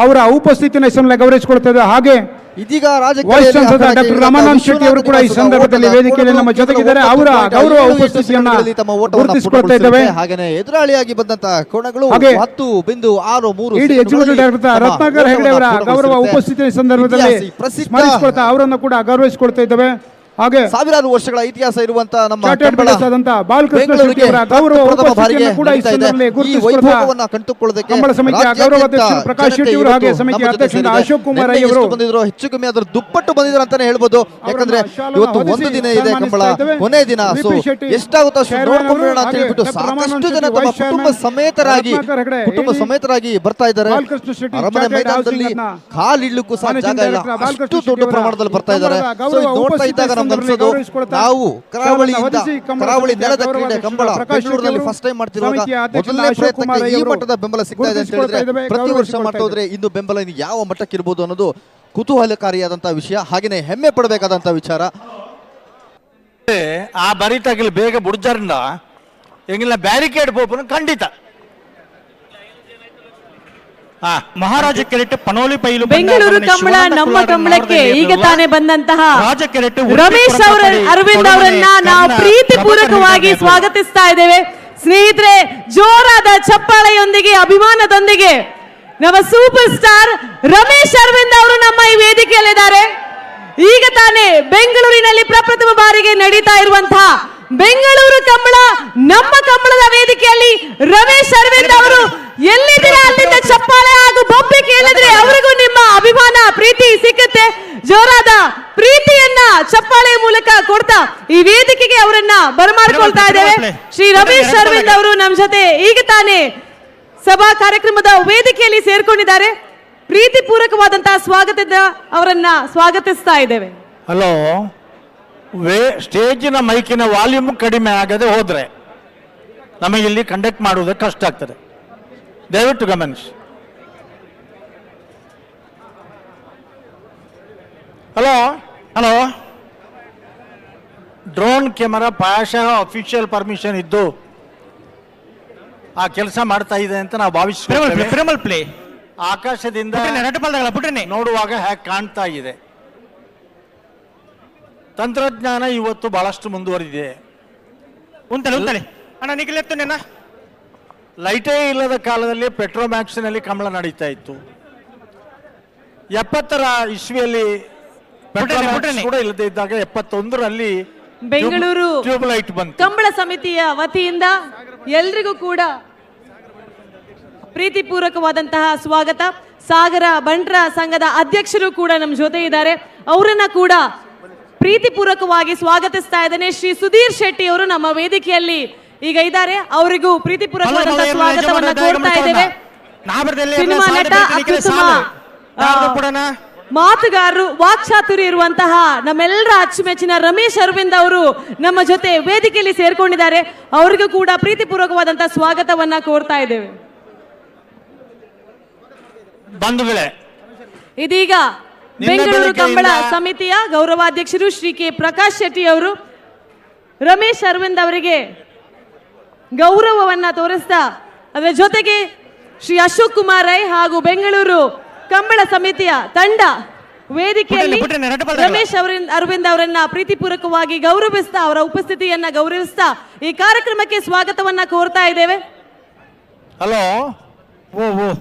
ಅವರ ಉಪಸ್ಥಿತಿಯನ್ನು ಈ ಸಮಯ ಗೌರವಿಸಿಕೊಳ್ತೇವೆ. ಹಾಗೆ ಇದೀಗ vice chancellor doctor Ramanand Shetty ಅವರು ಕೂಡ ಈ ಸಂದರ್ಭದಲ್ಲಿ ವೇದಿಕೆಯಲ್ಲಿ ನಮ್ಮ ಜೊತೆಗಿದ್ದಾರೆ. ಅವರ ಗೌರವ ಉಪಸ್ಥಿತಿಯನ್ನು ಗುರುತಿಸಿಕೊಳ್ತಾ ಇದ್ದೇವೆ. ಹಾಗೆ ಎದುರಾಳಿಯಾಗಿ ಬಂದಂತಹ ಕೋಣಗಳು 10.63. ಇಡಿ ಎಕ್ಸಿಕ್ಯೂಟಿವ್ ಡೈರೆಕ್ಟರ್ ರತ್ನಾಕರ್ ಹೆಗಡೆ ಅವರ ಗೌರವ ಉಪಸ್ಥಿತಿಯ ಸಂದರ್ಭದಲ್ಲಿ ಸ್ಮರಿಸಿಕೊಳ್ತಾ ಅವರನ್ನು ಕೂಡ ಗೌರವಿಸಿಕೊಳ್ತಾ ಇದ್ದೇವೆ. ಹಾಗೆ ಸಾವಿರಾರು ವರ್ಷಗಳ ಇತಿಹಾಸ ಇರುವಂತಹ ನಮ್ಮ ಬಾಲಕೃಷ್ಣ ಶೆಟ್ಟಿ ಅವರ ಗೌರವ ಉಪಸ್ಥಿತಿಯನ್ನು ಕೂಡ ಈ ಸಂದರ್ಭದಲ್ಲಿ ಗುರುತಿಸಿಕೊಳ್ತಾ ಕಂಬಳ ಸಮಿತಿಯ ಗೌರವಾಧ್ಯಕ್ಷ ಪ್ರಕಾಶ್ ಶೆಟ್ಟಿ ಅವರು ಹಾಗೆ ಸಮಿತಿಯ ಅಧ್ಯಕ್ಷ ಅಶೋಕ್ ಕುಮಾರ್ ರೈ ಅವರು ಬಂದಿದ್ರು. ಹೆಚ್ಚು ಕಮ್ಮಿ ಅದರ ದುಪ್ಪಟ್ಟು ಬಂದಿದ್ರು ಅಂತಾನೆ ಹೇಳ್ಬೋದು. ಯಾಕಂದ್ರೆ ಇವತ್ತು ಒಂದು ದಿನ ಇದೆ ಕಂಬಳ, ಕೊನೆ ದಿನ. ಎಷ್ಟಾಗುತ್ತೋ ಅಷ್ಟು ನೋಡ್ಕೊಂಡ್ಬಿಡೋಣ ಅಂತ ಹೇಳ್ಬಿಟ್ಟು ಸಾಕಷ್ಟು ಜನ ತಮ್ಮ ಕುಟುಂಬ ಸಮೇತರಾಗಿ ಬರ್ತಾ ಇದ್ದಾರೆ. ಅರಮನೆ ಮೈದಾನದಲ್ಲಿ ಕಾಲಿಡ್ಲಿಕ್ಕೂ ಸಹ ಜಾಗ ಇಲ್ಲ, ಅಷ್ಟು ದೊಡ್ಡ ಪ್ರಮಾಣದಲ್ಲಿ ಬರ್ತಾ ಇದ್ದಾರೆ. ನೋಡ್ತಾ ಇದ್ದಾಗ ನಾವು ಕರಾವಳಿ ನೆಲದ ಕ್ರೀಡೆ ಕಂಬಳ ಬೆಂಗಳೂರಿನಲ್ಲಿ ಫಸ್ಟ್ ಟೈಮ್ ಮಾಡ್ತಿರುವಾಗ ಮೊದಲನೇ ಪ್ರಯತ್ನಕ್ಕೆ ಈ ಮಟ್ಟದ ಬೆಂಬಲ ಸಿಗ್ತಾ ಇದೆ ಅಂತ ಹೇಳಿದ್ರೆ, ಪ್ರತಿ ವರ್ಷ ಮಾಡ್ತಾ ಹೋದ್ರೆ ಇನ್ನು ಬೆಂಬಲ ಇನ್ನು ಯಾವ ಮಟ್ಟಕ್ಕೆ ಇರ್ಬೋದು ಅನ್ನೋದು ಕುತೂಹಲಕಾರಿಯಾದಂತಹ ವಿಷಯ, ಹಾಗೇನೆ ಹೆಮ್ಮೆ ಪಡಬೇಕಾದಂತಹ ವಿಚಾರ. ಆ ಬರಿತಾಗಲಿ ಬೇಗ ಬುಡ್ಜಾರಿಂದ ಎಂಗಿಲ್ಲ ಬ್ಯಾರಿಕೇಡ್ ಪೋಪನ ಖಂಡಿತ ಮಹಾರಾಜ ಕೆರೆಟ್ ಪನೋಲಿ ಪೈಲು ಬೆಂಗಳೂರು ಕಂಬಳ ನಮ್ಮ ಕಂಬಳಕ್ಕೆ ಈಗ ತಾನೇ ಬಂದಂತಹ ರಮೇಶ್ ಅರವಿಂದ್ ಅವರನ್ನ ನಾವು ಪ್ರೀತಿ ಪೂರ್ವಕವಾಗಿ ಸ್ವಾಗತಿಸ್ತಾ ಇದ್ದೇವೆ. ಸ್ನೇಹಿತರೆ, ಜೋರಾದ ಚಪ್ಪಾಳೆಯೊಂದಿಗೆ ಅಭಿಮಾನದೊಂದಿಗೆ ನಮ್ಮ ಸೂಪರ್ ಸ್ಟಾರ್ ರಮೇಶ್ ಅರವಿಂದ್ ಅವರು ನಮ್ಮ ಈ ವೇದಿಕೆಯಲ್ಲಿದ್ದಾರೆ. ಈಗ ತಾನೇ ಬೆಂಗಳೂರಿನಲ್ಲಿ ಪ್ರಪ್ರಥಮ ಬಾರಿಗೆ ನಡೀತಾ ಇರುವಂತಹ ಬೆಂಗಳೂರು ಕಂಬಳ ನಮ್ಮ ಕಂಬಳದ ವೇದಿಕೆಯಲ್ಲಿ ರಮೇಶ್ ಅರವಿಂದ್ ಅವರು ಎಲ್ಲಿದ್ದೀರಾ ಅಲ್ಲಿಂದ ಚಪ್ಪಾಳೆ ಹಾಗೂ ಬೊಬ್ಬೆ ಕೇಳಿದ್ರೆ ಅವರಿಗೂ ನಿಮ್ಮ ಅಭಿಮಾನ ಪ್ರೀತಿ ಸಿಕ್ಕುತ್ತೆ. ಜೋರಾದ ಪ್ರೀತಿಯನ್ನ ಚಪ್ಪಾಳೆ ಮೂಲಕ ಕೊಡ್ತಾ ಈ ವೇದಿಕೆಗೆ ಅವರನ್ನ ಬರಮಾಡಿಕೊಳ್ತಾ ಇದ್ದೇವೆ. ಶ್ರೀ ರಮೇಶ್ ಅರವಿಂದ್ ಅವರು ನಮ್ಮ ಜೊತೆ ಈಗ ತಾನೇ ಸಭಾ ಕಾರ್ಯಕ್ರಮದ ವೇದಿಕೆಯಲ್ಲಿ ಸೇರ್ಕೊಂಡಿದ್ದಾರೆ. ಪ್ರೀತಿ ಪೂರ್ವಕವಾದಂತಹ ಸ್ವಾಗತದ ಅವರನ್ನ ಸ್ವಾಗತಿಸ್ತಾ ಇದ್ದೇವೆ. ಹಲೋ, ಸ್ಟೇಜಿನ ಮೈಕಿನ ವಾಲ್ಯೂಮ್ ಕಡಿಮೆ ಆಗದೆ ಹೋದ್ರೆ ನಮಗೆ ಇಲ್ಲಿ ಕಂಡಕ್ಟ್ ಮಾಡುವುದಕ್ಕೆ ಕಷ್ಟ ಆಗ್ತದೆ, ದಯವಿಟ್ಟು ಗಮನಿಸಿ. ಹಲೋ ಹಲೋ, ಡ್ರೋನ್ ಕ್ಯಾಮರಾ ಪ್ರಾಯಶಃ ಅಫಿಷಿಯಲ್ ಪರ್ಮಿಷನ್ ಇದ್ದು ಆ ಕೆಲಸ ಮಾಡ್ತಾ ಇದೆ ಅಂತ ನಾವು ಭಾವಿಸ್ತೇವೆ. ಆಕಾಶದಿಂದ ನೋಡುವಾಗ ಹೇಗೆ ಕಾಣ್ತಾ ಇದೆ. ತಂತ್ರಜ್ಞಾನ ಇವತ್ತು ಬಹಳಷ್ಟು ಮುಂದುವರಿದಿದೆ. ಲೈಟೇ ಇಲ್ಲದ ಕಾಲದಲ್ಲಿ ಪೆಟ್ರೋಮ್ಯಾಕ್ಸ್ನಲ್ಲಿ ಕಂಬಳ ನಡೀತಾ ಇತ್ತು. 70ರ ಇಸ್ವಿಯಲ್ಲಿ ಕೂಡ ಇಲ್ಲದೆ ಇದ್ದಾಗ 71ರಲ್ಲಿ ಬೆಂಗಳೂರು ಟ್ಯೂಬ್ ಲೈಟ್ ಬಂತು. ಕಂಬಳ ಸಮಿತಿಯ ವತಿಯಿಂದ ಎಲ್ರಿಗೂ ಕೂಡ ಪ್ರೀತಿಪೂರ್ವಕವಾದಂತಹ ಸ್ವಾಗತ. ಸಾಗರ ಬಂಟ್ರ ಸಂಘದ ಅಧ್ಯಕ್ಷರು ಕೂಡ ನಮ್ಮ ಜೊತೆ ಇದ್ದಾರೆ. ಅವರನ್ನ ಕೂಡ ಪ್ರೀತಿಪೂರ್ವಕವಾಗಿ ಸ್ವಾಗತಿಸ್ತಾ ಇದ್ದೇನೆ. ಶ್ರೀ ಸುಧೀರ್ ಶೆಟ್ಟಿ ಅವರು ನಮ್ಮ ವೇದಿಕೆಯಲ್ಲಿ ಈಗ ಇದ್ದಾರೆ. ಅವರಿಗೂ ಪ್ರೀತಿಪೂರ್ವಕವಾದಂತಹ ಸ್ವಾಗತವನ್ನ ಕೋರ್ತಾ ಇದ್ದೇವೆ. ಸಿನಿಮಾ ನಟ, ಅತ್ಯುತ್ತಮ ಮಾತುಗಾರರು, ವಾಕ್ಚಾತುರ್ಯ ಇರುವಂತಹ ನಮ್ಮೆಲ್ಲರ ಅಚ್ಚುಮೆಚ್ಚಿನ ರಮೇಶ್ ಅರವಿಂದ್ ಅವರು ನಮ್ಮ ಜೊತೆ ವೇದಿಕೆಯಲ್ಲಿ ಸೇರ್ಕೊಂಡಿದ್ದಾರೆ. ಅವರಿಗೂ ಕೂಡ ಪ್ರೀತಿಪೂರ್ವಕವಾದಂತಹ ಸ್ವಾಗತವನ್ನ ಕೋರ್ತಾ ಇದ್ದೇವೆ. ಬಂಧುಗಳೇ, ಇದೀಗ ಬೆಂಗಳೂರು ಕಂಬಳ ಸಮಿತಿಯ ಗೌರವಾಧ್ಯಕ್ಷರು ಶ್ರೀ ಕೆ ಪ್ರಕಾಶ್ ಶೆಟ್ಟಿ ಅವರು ರಮೇಶ್ ಅರವಿಂದ್ ಅವರಿಗೆ ಗೌರವವನ್ನ ತೋರಿಸ್ತಾ, ಅದರ ಜೊತೆಗೆ ಶ್ರೀ ಅಶೋಕ್ ಕುಮಾರ್ ರೈ ಹಾಗೂ ಬೆಂಗಳೂರು ಕಂಬಳ ಸಮಿತಿಯ ತಂಡ ವೇದಿಕೆಯಲ್ಲಿ ರಮೇಶ್ ಅರವಿಂದ್ ಅವರನ್ನ ಪ್ರೀತಿಪೂರ್ವಕವಾಗಿ ಗೌರವಿಸ್ತಾ, ಅವರ ಉಪಸ್ಥಿತಿಯನ್ನ ಗೌರವಿಸ್ತಾ ಈ ಕಾರ್ಯಕ್ರಮಕ್ಕೆ ಸ್ವಾಗತವನ್ನ ಕೋರ್ತಾ ಇದ್ದೇವೆ. ಹಲೋ, ಓ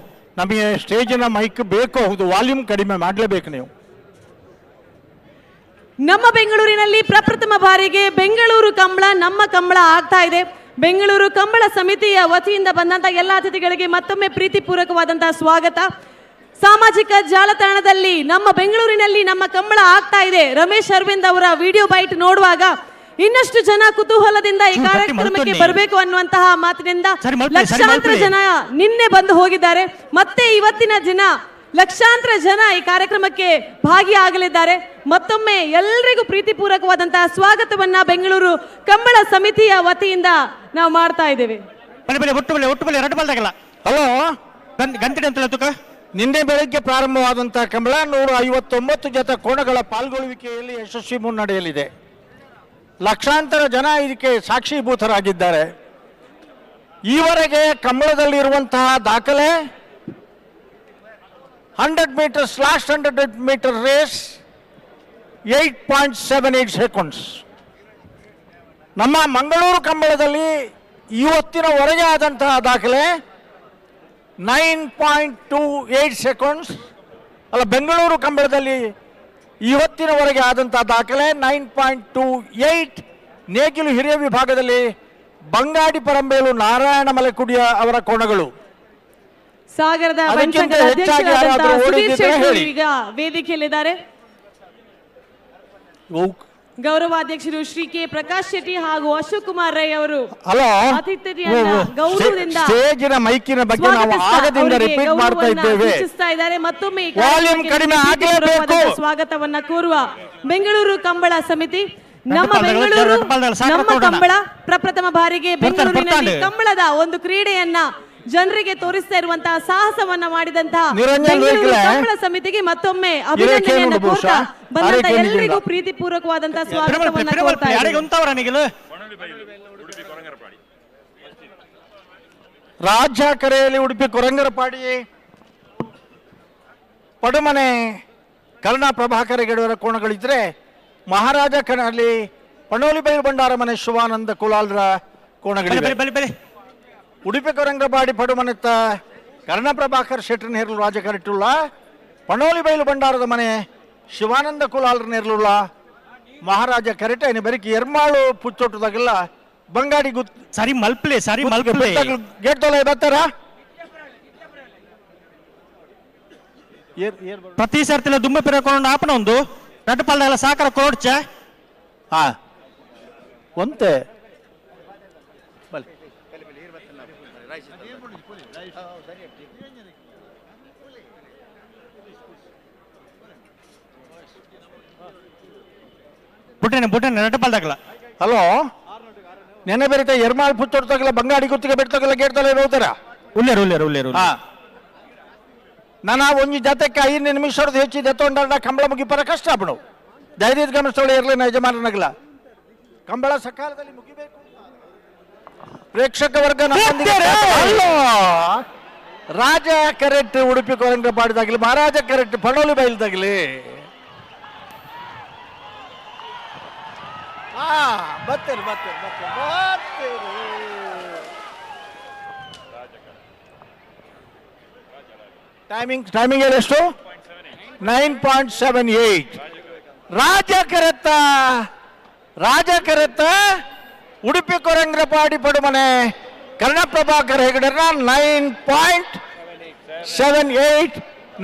ನಮಗೆ ಸ್ಟೇಜಿನ ಮೈಕ್ ಬೇಕು. ಹೌದು, ವಾಲ್ಯೂಮ್ ಕಡಿಮೆ ಮಾಡಲೇಬೇಕು ನೀವು. ನಮ್ಮ ಬೆಂಗಳೂರಿನಲ್ಲಿ ಪ್ರಪ್ರಥಮ ಬಾರಿಗೆ ಬೆಂಗಳೂರು ಕಂಬಳ ನಮ್ಮ ಕಂಬಳ ಆಗ್ತಾ ಇದೆ. ಬೆಂಗಳೂರು ಕಂಬಳ ಸಮಿತಿಯ ವತಿಯಿಂದ ಬಂದಂತಹ ಎಲ್ಲ ಅತಿಥಿಗಳಿಗೆ ಮತ್ತೊಮ್ಮೆ ಪ್ರೀತಿಪೂರ್ವಕವಾದಂತಹ ಸ್ವಾಗತ. ಸಾಮಾಜಿಕ ಜಾಲತಾಣದಲ್ಲಿ ನಮ್ಮ ಬೆಂಗಳೂರಿನಲ್ಲಿ ನಮ್ಮ ಕಂಬಳ ಆಗ್ತಾ ಇದೆ ರಮೇಶ್ ಅರವಿಂದ್ ಅವರ ವಿಡಿಯೋ ಬೈಟ್ ನೋಡುವಾಗ ಇನ್ನಷ್ಟು ಜನ ಕುತೂಹಲದಿಂದ ಈ ಕಾರ್ಯಕ್ರಮಕ್ಕೆ ಬರಬೇಕು ಅನ್ನುವಂತಹ ಮಾತಿನಿಂದ ಲಕ್ಷಾಂತರ ಜನ ನಿನ್ನೆ ಬಂದು ಹೋಗಿದ್ದಾರೆ. ಮತ್ತೆ ಇವತ್ತಿನ ದಿನ ಲಕ್ಷಾಂತರ ಜನ ಈ ಕಾರ್ಯಕ್ರಮಕ್ಕೆ ಭಾಗಿಯಾಗಲಿದ್ದಾರೆ. ಮತ್ತೊಮ್ಮೆ ಎಲ್ಲರಿಗೂ ಪ್ರೀತಿಪೂರ್ವಕವಾದಂತಹ ಸ್ವಾಗತವನ್ನ ಬೆಂಗಳೂರು ಕಂಬಳ ಸಮಿತಿಯ ವತಿಯಿಂದ ನಾವು ಮಾಡ್ತಾ ಇದ್ದೇವೆ. ಹಲೋ, ನಿನ್ನೆ ಬೆಳಗ್ಗೆ ಪ್ರಾರಂಭವಾದಂತಹ ಕಂಬಳ 159 ಜೊತೆ ಕೋಣಗಳ ಪಾಲ್ಗೊಳ್ಳುವಿಕೆಯಲ್ಲಿ ಯಶಸ್ವಿ ಮುನ್ನಡೆಯಲಿದೆ. ಲಕ್ಷಾಂತರ ಜನ ಇದಕ್ಕೆ ಸಾಕ್ಷೀಭೂತರಾಗಿದ್ದಾರೆ. ಈವರೆಗೆ ಕಂಬಳದಲ್ಲಿರುವಂತಹ ದಾಖಲೆ 100 meters last 100 meter race 8.78 seconds. ನಮ್ಮ ಮಂಗಳೂರು ಕಂಬಳದಲ್ಲಿ ಇವತ್ತಿನವರೆಗೆ ಆದಂತಹ ದಾಖಲೆ 9.28 ಸೆಕೆಂಡ್ಸ್. ಅಲ್ಲ, ಬೆಂಗಳೂರು ಕಂಬಳದಲ್ಲಿ ಇವತ್ತಿನವರೆಗೆ ಆದಂತಹ ದಾಖಲೆ 9.28. ನೇಗಿಲು ಹಿರಿಯ ವಿಭಾಗದಲ್ಲಿ ಬಂಗಾಡಿ ಪರಂಬೇಲು ನಾರಾಯಣ ಮಲೆಕುಡಿಯ ಅವರ ಕೋಣಗಳು. ಸಾಗರದ ಈಗ ವೇದಿಕೆಯಲ್ಲಿದ್ದಾರೆ. ಗೌರವಾಧ್ಯಕ್ಷರು ಶ್ರೀ ಕೆ ಪ್ರಕಾಶ್ ಶೆಟ್ಟಿ ಹಾಗೂ ಅಶೋಕ್ ಕುಮಾರ್ ರೈ ಅವರು ಗೌರವದಿಂದ ಸ್ಟೇಜಿನ ಮೈಕಿನ ಬಗ್ಗೆ ನಾವು ಆಗದಿಂದ ರಿಪೀಟ್ ಮಾಡ್ತಾ ಇದ್ದೇವೆ. ಮತ್ತೊಮ್ಮೆ ಸ್ವಾಗತವನ್ನ ಕೋರುವ ಬೆಂಗಳೂರು ಕಂಬಳ ಸಮಿತಿ. ನಮ್ಮ ಬೆಂಗಳೂರು ನಮ್ಮ ಕಂಬಳ ಪ್ರಪ್ರಥಮ ಬಾರಿಗೆ ಬೆಂಗಳೂರಿನಲ್ಲಿ ಕಂಬಳದ ಒಂದು ಕ್ರೀಡೆಯನ್ನ ಜನರಿಗೆ ತೋರಿಸ್ತಾ ಇರುವಂತಹ ಸಾಹಸವನ್ನ ಮಾಡಿದಂತಹ ಬೆಂಗಳೂರು ಕಂಬಳ ಸಮಿತಿಗೆ ಮತ್ತೊಮ್ಮೆ ಅಭಿನಂದನೆಯನ್ನು ಕೋರ್ತಾ ಬಂದಂತ ಎಲ್ಲರಿಗೂ ಪ್ರೀತಿಪೂರ್ವಕವಾದಂತಹ ಸ್ವಾಗತವನ್ನ ಕೋರ್ತಾ ಇದ್ದೇವೆ. ರಾಜ್ಯ ಕರೆಯಲ್ಲಿ ಉಡುಪಿ ಕೊರಂಗರಪಾಡಿ ಪಡುಮನೆ ಕರ್ಣ ಪ್ರಭಾಕರ ಹೆಗಡೆಯವರ ಕೋಣಗಳಿದ್ರೆ, ಮಹಾರಾಜ ಕಣಲ್ಲಿ ಪಣೋಲಿ ಬೈಲು ಬಂಡಾರ ಮನೆ ಶಿವಾನಂದ ಕುಲಾಲ್ರ ಕೋಣಗಳಿವೆ. ಉಡುಪಿ ಕೊರಂಗರಪಾಡಿ ಪಡುಮನೆತ್ತ ಕರ್ಣ ಪ್ರಭಾಕರ್ ಶೆಟ್ಟಿ ನೇರ್ಲು ರಾಜ ಕರೆಟ್ಟುಳ್ಳ, ಪಣೋಲಿ ಬೈಲು ಬಂಡಾರದ ಮನೆ ಶಿವಾನಂದ ಕುಲಾಲ್ರ ನೇರ್ಲುಳ್ಳ ಮಹಾರಾಜ ಕರೆಟ ಇನ್ನು ಬರೀ ಎರ್ಮಾಳು ಪುಚ್ಚೊಟ್ಟದಾಗೆಲ್ಲ ಬಂಗಾಡಿ ಗುತ್ ಸರಿ ಮಲ್ಪ್ಲೆ ಸರಿ ಮಲ್ಪ್ಲೆ ಗೇಟ್ ತೊಲೆ ಬರ್ತಾರ ಪ್ರತಿ ಸರ್ತಿಲ ದುಂಬೆ ಪೆರಕೊಂಡು ಆಪನ ಒಂದು ನಟಪಾಲ್ದಾಗಲ ಸಾಕರ ಕೋಡ್ಚ ಹಾ ಒಂತೆ ಬುಟ್ಟನೆ ಬುಟ್ಟನೆ ನಟಪಾಲ್ದಾಗಲ. ಹಲೋ, ನೆನೆ ಬೆರಿತ ಎರ್ಮಾಳ್ ಪುಚ್ಚೊಡ್ತಾಗಲ್ಲ ಬಂಗಾಡಿ ಗುತ್ತಿಗೆ ಬಿಡ್ತಾಗಲ್ಲ ಗೇಟ್ ತೊಲೆ ಹೋಗ್ತಾರ ಉಲ್ಲೇರು ಉಲ್ಲೇರು ಉಲ್ಲೇರು. ಹಾ, ನಾನು ಒಂಜಿ ಜತಕ್ಕೆ 5 ನಿಮಿಷದ ಹೆಚ್ಚಿದ ಎತ್ತೊಂಡ ಕಂಬಳ ಮುಗಿಪರ ಕಷ್ಟ ಬಿಡು. ಧೈರ್ಯದ ಗಮನಿಸೋಳೆ ಇರಲಿನ ಯಜಮಾನನಾಗಲ್ಲ. ಕಂಬಳ ಸಕಾಲದಲ್ಲಿ ಮುಗಿಬೇಕು. ಪ್ರೇಕ್ಷಕ ವರ್ಗ ರಾಜ ಕರೆಕ್ಟ್ ಉಡುಪಿ ಕೊರಂಗರಪಾಡಿದಾಗಲಿ, ಮಹಾರಾಜ ಕರೆಕ್ಟ್ ಪಣೋಲಿ ಬೈಲ್ದಾಗಲಿ. ಬರ್ತೇನೆ ಬರ್ತೇನೆ ಬರ್ತೇನೆ. ಟೈಮಿಂಗ್ ಎಷ್ಟು? 9.78. ರಾಜ ಕರೆತ್ತ ಉಡುಪಿ ಕೊರಂಗರಪಾಡಿ ಪಡುಮನೆ ಕರ್ಣಪ್ರಭಾಕರ್ ಹೆಗಡೆನ 9.78,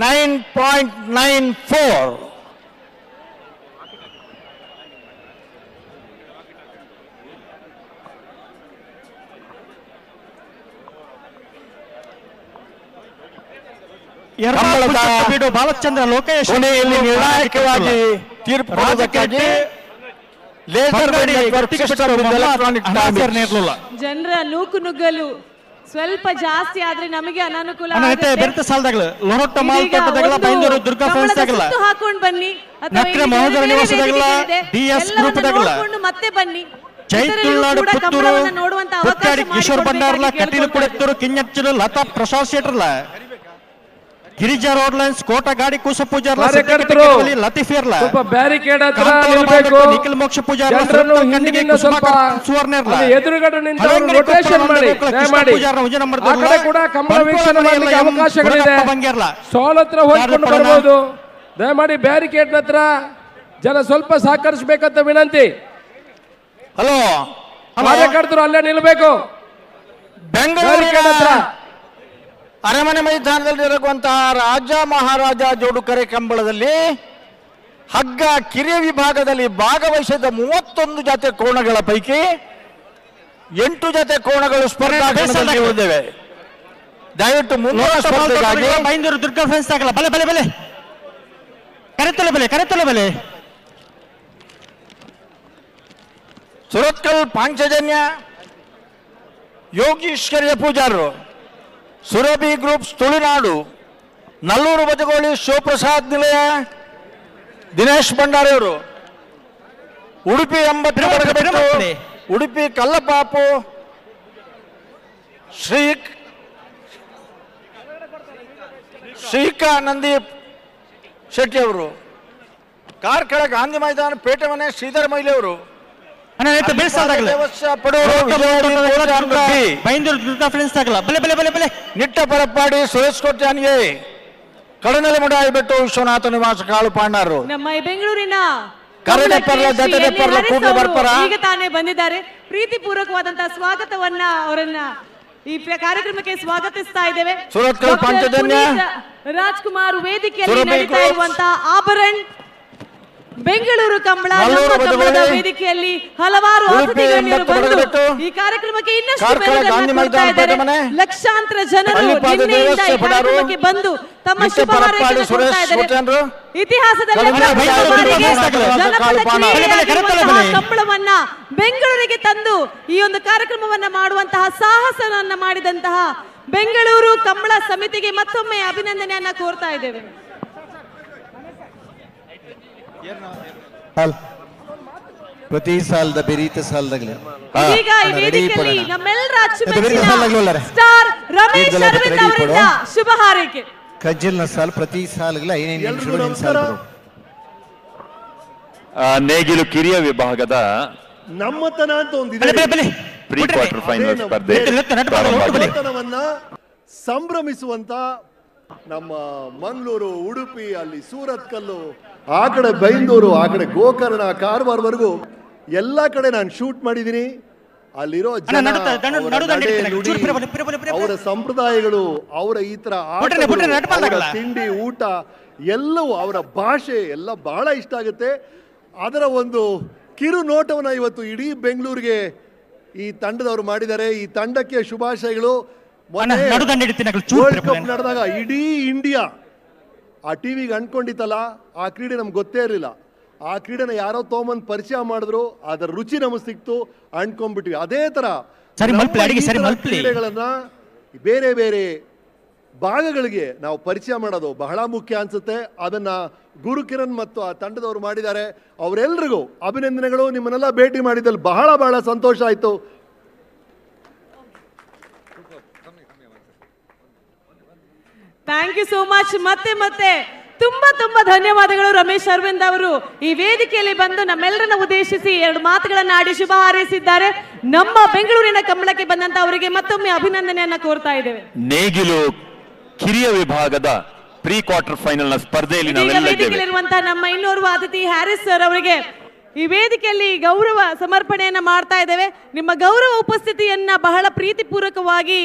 9.94. ಬಾಲಚಂದ್ರ ಲೋಕೇಶ್ ಕೊನೆಯಲ್ಲಿ ನಿರ್ಣಾಯಕವಾಗಿ ತೀರ್ಪು ಕೊಡುವುದಕ್ಕಾಗಿ ಲೇಸರ್ ಜನರ ನೂಕು ನುಗ್ಗಲು ಸ್ವಲ್ಪ ಜಾಸ್ತಿ ಆದ್ರೆ ನಮಗೆ ಅನಾನುಕೂಲ ಬೆರೆತ ಸಾಲದಾಗಲ ಲೊರೊಟ್ಟ ಮಾಲ್ತೋಟದಾಗಲ ಬೈಂದೂರು ದುರ್ಗಾ ಫ್ರೆಂಡ್ಸ್ ದಾಗಲ ಹಾಕೊಂಡು ಬನ್ನಿ ನಕ್ರೆ ಮಹೋದರ ನಿವಾಸದಾಗಲ ಡಿಎಸ್ ಗ್ರೂಪ್ ದಾಗಲ ಮತ್ತೆ ಬನ್ನಿ. ಚೈತುಳ್ನಾಡು ಪುತ್ತೂರು ಪುತ್ತಾಡಿ ಕಿಶೋರ್ ಬಂಡಾರ್ಲ ಕಟೀಲು ಕುಡೆತ್ತೂರು ಕಿഞ്ഞಚ್ಚಲು ಲತಾ ಪ್ರಸಾದ್ ಶೆಟ್ಟರ್ಲ ಗಿರಿಜಾ ರೋಡ್ ಲೈನ್ಸ್ ಕೋಟ ಗಾಡಿ ಕೂಸ ಪೂಜಾರ್ಲ ಲತೀಫಿಯರ್ಲ ಸ್ವಲ್ಪ ಬ್ಯಾರಿಕೇಡ್ ಹತ್ರ ನಿಲ್ಬೇಕು. ನಿಖಿಲ್ ಮೋಕ್ಷ ಪೂಜಾರ್ಲ ಜನರನ್ನು ಹಿಂದಿನಿಂದ ಸ್ವಲ್ಪ ಅಲ್ಲಿ ಎದುರುಗಡೆ ನಿಂತವರು ರೊಟೇಷನ್ ಮಾಡಿ ದಯಮಾಡಿ ಆ ಕಡೆ ಕೂಡ ಕಂಬಳ ವೀಕ್ಷಣೆ ಮಾಡಲಿಕ್ಕೆ ಅವಕಾಶಗಳಿದೆ. ಸ್ಟಾಲ್ ಹತ್ರ ಹೋಗ್ಕೊಂಡು ಬರ್ಬೋದು. ದಯಮಾಡಿ ಬ್ಯಾರಿಕೇಡ್ ಹತ್ರ ಜನ ಸ್ವಲ್ಪ ಸಹಕರಿಸಬೇಕಂತ ವಿನಂತಿ. ಹಲೋ, ಕಾರ್ಯಕರ್ತರು ಅಲ್ಲೇ ನಿಲ್ಬೇಕು. ಬೆಂಗಳೂರಿನ ಹತ್ರ ಅರಮನೆ ಮೈದಾನದಲ್ಲಿ ಇರುವಂತಹ ರಾಜ ಮಹಾರಾಜ ಜೋಡುಕರೆ ಕಂಬಳದಲ್ಲಿ ಹಗ್ಗ ಕಿರಿಯ ವಿಭಾಗದಲ್ಲಿ ಭಾಗವಹಿಸಿದ 31 ಜೊತೆ ಕೋಣಗಳ ಪೈಕಿ 8 ಜೊತೆ ಕೋಣಗಳು ಸ್ಪರ್ಧಾಕಣದಲ್ಲಿ ಉಳಿದಿವೆ. ದಯವಿಟ್ಟು ಮುಂದಿನ ಸ್ಪರ್ಧೆಗಾಗಿ ಬೈಂದೂರು ದುರ್ಗಾ ಫ್ರೆಂಡ್ಸ್ ಆಗಲ್ಲ ಬಲೆ ಬಲೆ ಬಲೆ ಕರೆತಲೆ ಬಲೆ ಸುರತ್ಕಲ್ ಪಾಂಚಜನ್ಯ ಯೋಗೀಶ್ವರ್ಯ ಪೂಜಾರರು, ಸುರಭಿ ಗ್ರೂಪ್ಸ್ ತುಳುನಾಡು, ನಲ್ಲೂರು ಬಜಗೋಳಿ ಶಿವಪ್ರಸಾದ್ ನಿಲಯ ದಿನೇಶ್ ಭಂಡಾರಿ ಅವರು, ಉಡುಪಿ 80 ಉಡುಪಿ ಕಲ್ಲಪಾಪು ಶ್ರೀಕಾ ನಂದೀಪ್ ಶೆಟ್ಟಿ ಅವರು, ಕಾರ್ಕಳ ಗಾಂಧಿ ಮೈದಾನ ಪೇಟೆ ಮನೆ ಶ್ರೀಧರ್ ಮೈಲಿ ಅವರು, ನಿಟ್ಟಪರಪ್ಪಾಡಿ ಸುರೇಶ್ ಕೊಟ್ಟಾನಿಗೆ, ಕಡನಲೆ ಮುಡಾಯಿ ಬೆಟ್ಟು ವಿಶ್ವನಾಥ ನಿವಾಸ ಕಾಳು ಪಾಂಡಾರು, ನಮ್ಮ ಈ ಬೆಂಗಳೂರಿನ ಈಗ ತಾನೇ ಬಂದಿದ್ದಾರೆ. ಪ್ರೀತಿ ಪೂರ್ವಕವಾದಂತಹ ಸ್ವಾಗತವನ್ನ ಅವರನ್ನ ಈ ಕಾರ್ಯಕ್ರಮಕ್ಕೆ ಸ್ವಾಗತಿಸ್ತಾ ಇದ್ದೇವೆ. ಸುರತ್ಕಲ್ ಪಂಚಜನ್ಯ ರಾಜ್ಕುಮಾರ್ ವೇದಿಕೆಯಲ್ಲಿ ನಡೀತಾ ಇರುವಂತಹ ಆಭರಣ್ ಬೆಂಗಳೂರು ಕಂಬಳ ನಮ್ಮ ಕಂಬಳದ ವೇದಿಕೆಯಲ್ಲಿ ಹಲವಾರು ಅತಿಥಿ ಗಣ್ಯರು ಬಂದು ಈ ಕಾರ್ಯಕ್ರಮಕ್ಕೆ ಇನ್ನಷ್ಟು ಮೆರುಗನ್ನು ಕೊಡ್ತಾ ಇದ್ದಾರೆ. ಲಕ್ಷಾಂತರ ಜನರು ನಿನ್ನೆಯಿಂದ ಈ ಕಾರ್ಯಕ್ರಮಕ್ಕೆ ಬಂದು ತಮ್ಮ ಶುಭ ಹಾರೈಕೆಯನ್ನು ಕೊಡ್ತಾ ಇದ್ದಾರೆ. ಇತಿಹಾಸದಲ್ಲಿ ಕಂಬಳವನ್ನ ಬೆಂಗಳೂರಿಗೆ ತಂದು ಈ ಒಂದು ಕಾರ್ಯಕ್ರಮವನ್ನ ಮಾಡುವಂತಹ ಸಾಹಸವನ್ನ ಮಾಡಿದಂತಹ ಬೆಂಗಳೂರು ಕಂಬಳ ಸಮಿತಿಗೆ ಮತ್ತೊಮ್ಮೆ ಅಭಿನಂದನೆಯನ್ನ ಕೋರ್ತಾ ಇದ್ದೇವೆ. ಪ್ರತಿ ಸಾಲದ ಬೆರೀತ ಸಾಲದಾಗಲೇ ಈಗ ಈ ವೇದಿಕೆಯಲ್ಲಿ ನಮ್ಮೆಲ್ಲರ ಅಚ್ಚುಮೆಚ್ಚಿನ ಸ್ಟಾರ್ ರಮೇಶ್ ಅರವಿಂದ್ ಅವರಿಂದ ಶುಭ ಹಾರೈಕೆ. ಕಜ್ಜಲ್ನ ಸಾಲ್ ಪ್ರತಿ ಸಾಲಗಳ 5 ನಿಮಿಷಗಳು ಸಾಲ ನೇಗಿಲು ಕಿರಿಯ ವಿಭಾಗದ ನಮ್ಮತನ ಅಂತ ಒಂದಿದೆ. ಪ್ರೀ ಕ್ವಾರ್ಟರ್ ಫೈನಲ್ ಸ್ಪರ್ಧೆ ನಮ್ಮತನವನ್ನ ಸಂಭ್ರಮಿಸುವಂತ ನಮ್ಮ ಮಂಗಳೂರು, ಉಡುಪಿ, ಅಲ್ಲಿ ಸೂರತ್ಕಲ್ಲು, ಆ ಕಡೆ ಬೈಂದೂರು, ಆ ಕಡೆ ಗೋಕರ್ಣ, ಕಾರವಾರವರೆಗೂ ಎಲ್ಲ ಕಡೆ ನಾನು ಶೂಟ್ ಮಾಡಿದ್ದೀನಿ. ಅಲ್ಲಿರೋ ಜನ, ಅವರ ಸಂಪ್ರದಾಯಗಳು, ಅವರ ಈ ತರ ತಿಂಡಿ, ಊಟ ಎಲ್ಲವೂ, ಅವರ ಭಾಷೆ ಎಲ್ಲ ಬಹಳ ಇಷ್ಟ ಆಗುತ್ತೆ. ಅದರ ಒಂದು ಕಿರು ನೋಟವನ್ನ ಇವತ್ತು ಇಡೀ ಬೆಂಗಳೂರಿಗೆ ಈ ತಂಡದವರು ಮಾಡಿದ್ದಾರೆ. ಈ ತಂಡಕ್ಕೆ ಶುಭಾಶಯಗಳು. ವರ್ಲ್ಡ್ ಕಪ್ ನಡೆದಾಗ ಇಡೀ ಇಂಡಿಯಾ ಆ ಟಿವಿಗೆ ಅಂದ್ಕೊಂಡಿತ್ತಲ್ಲ, ಆ ಕ್ರೀಡೆ ನಮ್ಗೆ ಗೊತ್ತೇ ಇರಲಿಲ್ಲ. ಆ ಕ್ರೀಡೆನ ಯಾರೋ ತೊಗೊಂಬಂದು ಪರಿಚಯ ಮಾಡಿದ್ರು, ಅದರ ರುಚಿ ನಮಗೆ ಸಿಕ್ತು, ಅಂದ್ಕೊಂಡ್ಬಿಟ್ವಿ. ಅದೇ ತರ ಕ್ರೀಡೆಗಳನ್ನ ಬೇರೆ ಬೇರೆ ಭಾಗಗಳಿಗೆ ನಾವು ಪರಿಚಯ ಮಾಡೋದು ಬಹಳ ಮುಖ್ಯ ಅನ್ಸುತ್ತೆ. ಅದನ್ನ ಗುರುಕಿರಣ್ ಮತ್ತು ಆ ತಂಡದವರು ಮಾಡಿದ್ದಾರೆ. ಅವರೆಲ್ಲರಿಗೂ ಅಭಿನಂದನೆಗಳು. ನಿಮ್ಮನ್ನೆಲ್ಲ ಭೇಟಿ ಮಾಡಿದಲ್ಲಿ ಬಹಳ ಬಹಳ ಸಂತೋಷ ಆಯ್ತು. Thank you so much. ಮತ್ತೆ ತುಂಬಾ ಧನ್ಯವಾದಗಳು ರಮೇಶ್ ಅರವಿಂದ್ ಅವರು ಈ ವೇದಿಕೆಯಲ್ಲಿ ಬಂದು ನಮ್ಮೆಲ್ಲರನ್ನ ಉದ್ದೇಶಿಸಿ 2 ಮಾತುಗಳನ್ನ ಆಡಿ ಶುಭ ಹಾರೈಸಿದ್ದಾರೆ. ನಮ್ಮ ಬೆಂಗಳೂರಿನ ಕಂಬಳಕ್ಕೆ ಬಂದಂತ ಅವರಿಗೆ ಮತ್ತೊಮ್ಮೆ ಅಭಿನಂದನೆಯನ್ನ ಕೋರ್ತಾ ಇದ್ದೇವೆ. ನೇಗಿಲು ಕಿರಿಯ ವಿಭಾಗದ ಪ್ರೀ ಕ್ವಾರ್ಟರ್ ಫೈನಲ್ ನ ಸ್ಪರ್ಧೆಯಲ್ಲಿ ವೇದಿಕೆಯಲ್ಲಿರುವಂತಹ ನಮ್ಮ ಇನ್ನೋರ್ವ ಅತಿಥಿ ಹ್ಯಾರಿಸ್ ಸರ್ ಅವರಿಗೆ ಈ ವೇದಿಕೆಯಲ್ಲಿ ಗೌರವ ಸಮರ್ಪಣೆಯನ್ನ ಮಾಡ್ತಾ ಇದ್ದೇವೆ. ನಿಮ್ಮ ಗೌರವ ಉಪಸ್ಥಿತಿಯನ್ನ ಬಹಳ ಪ್ರೀತಿಪೂರ್ವಕವಾಗಿ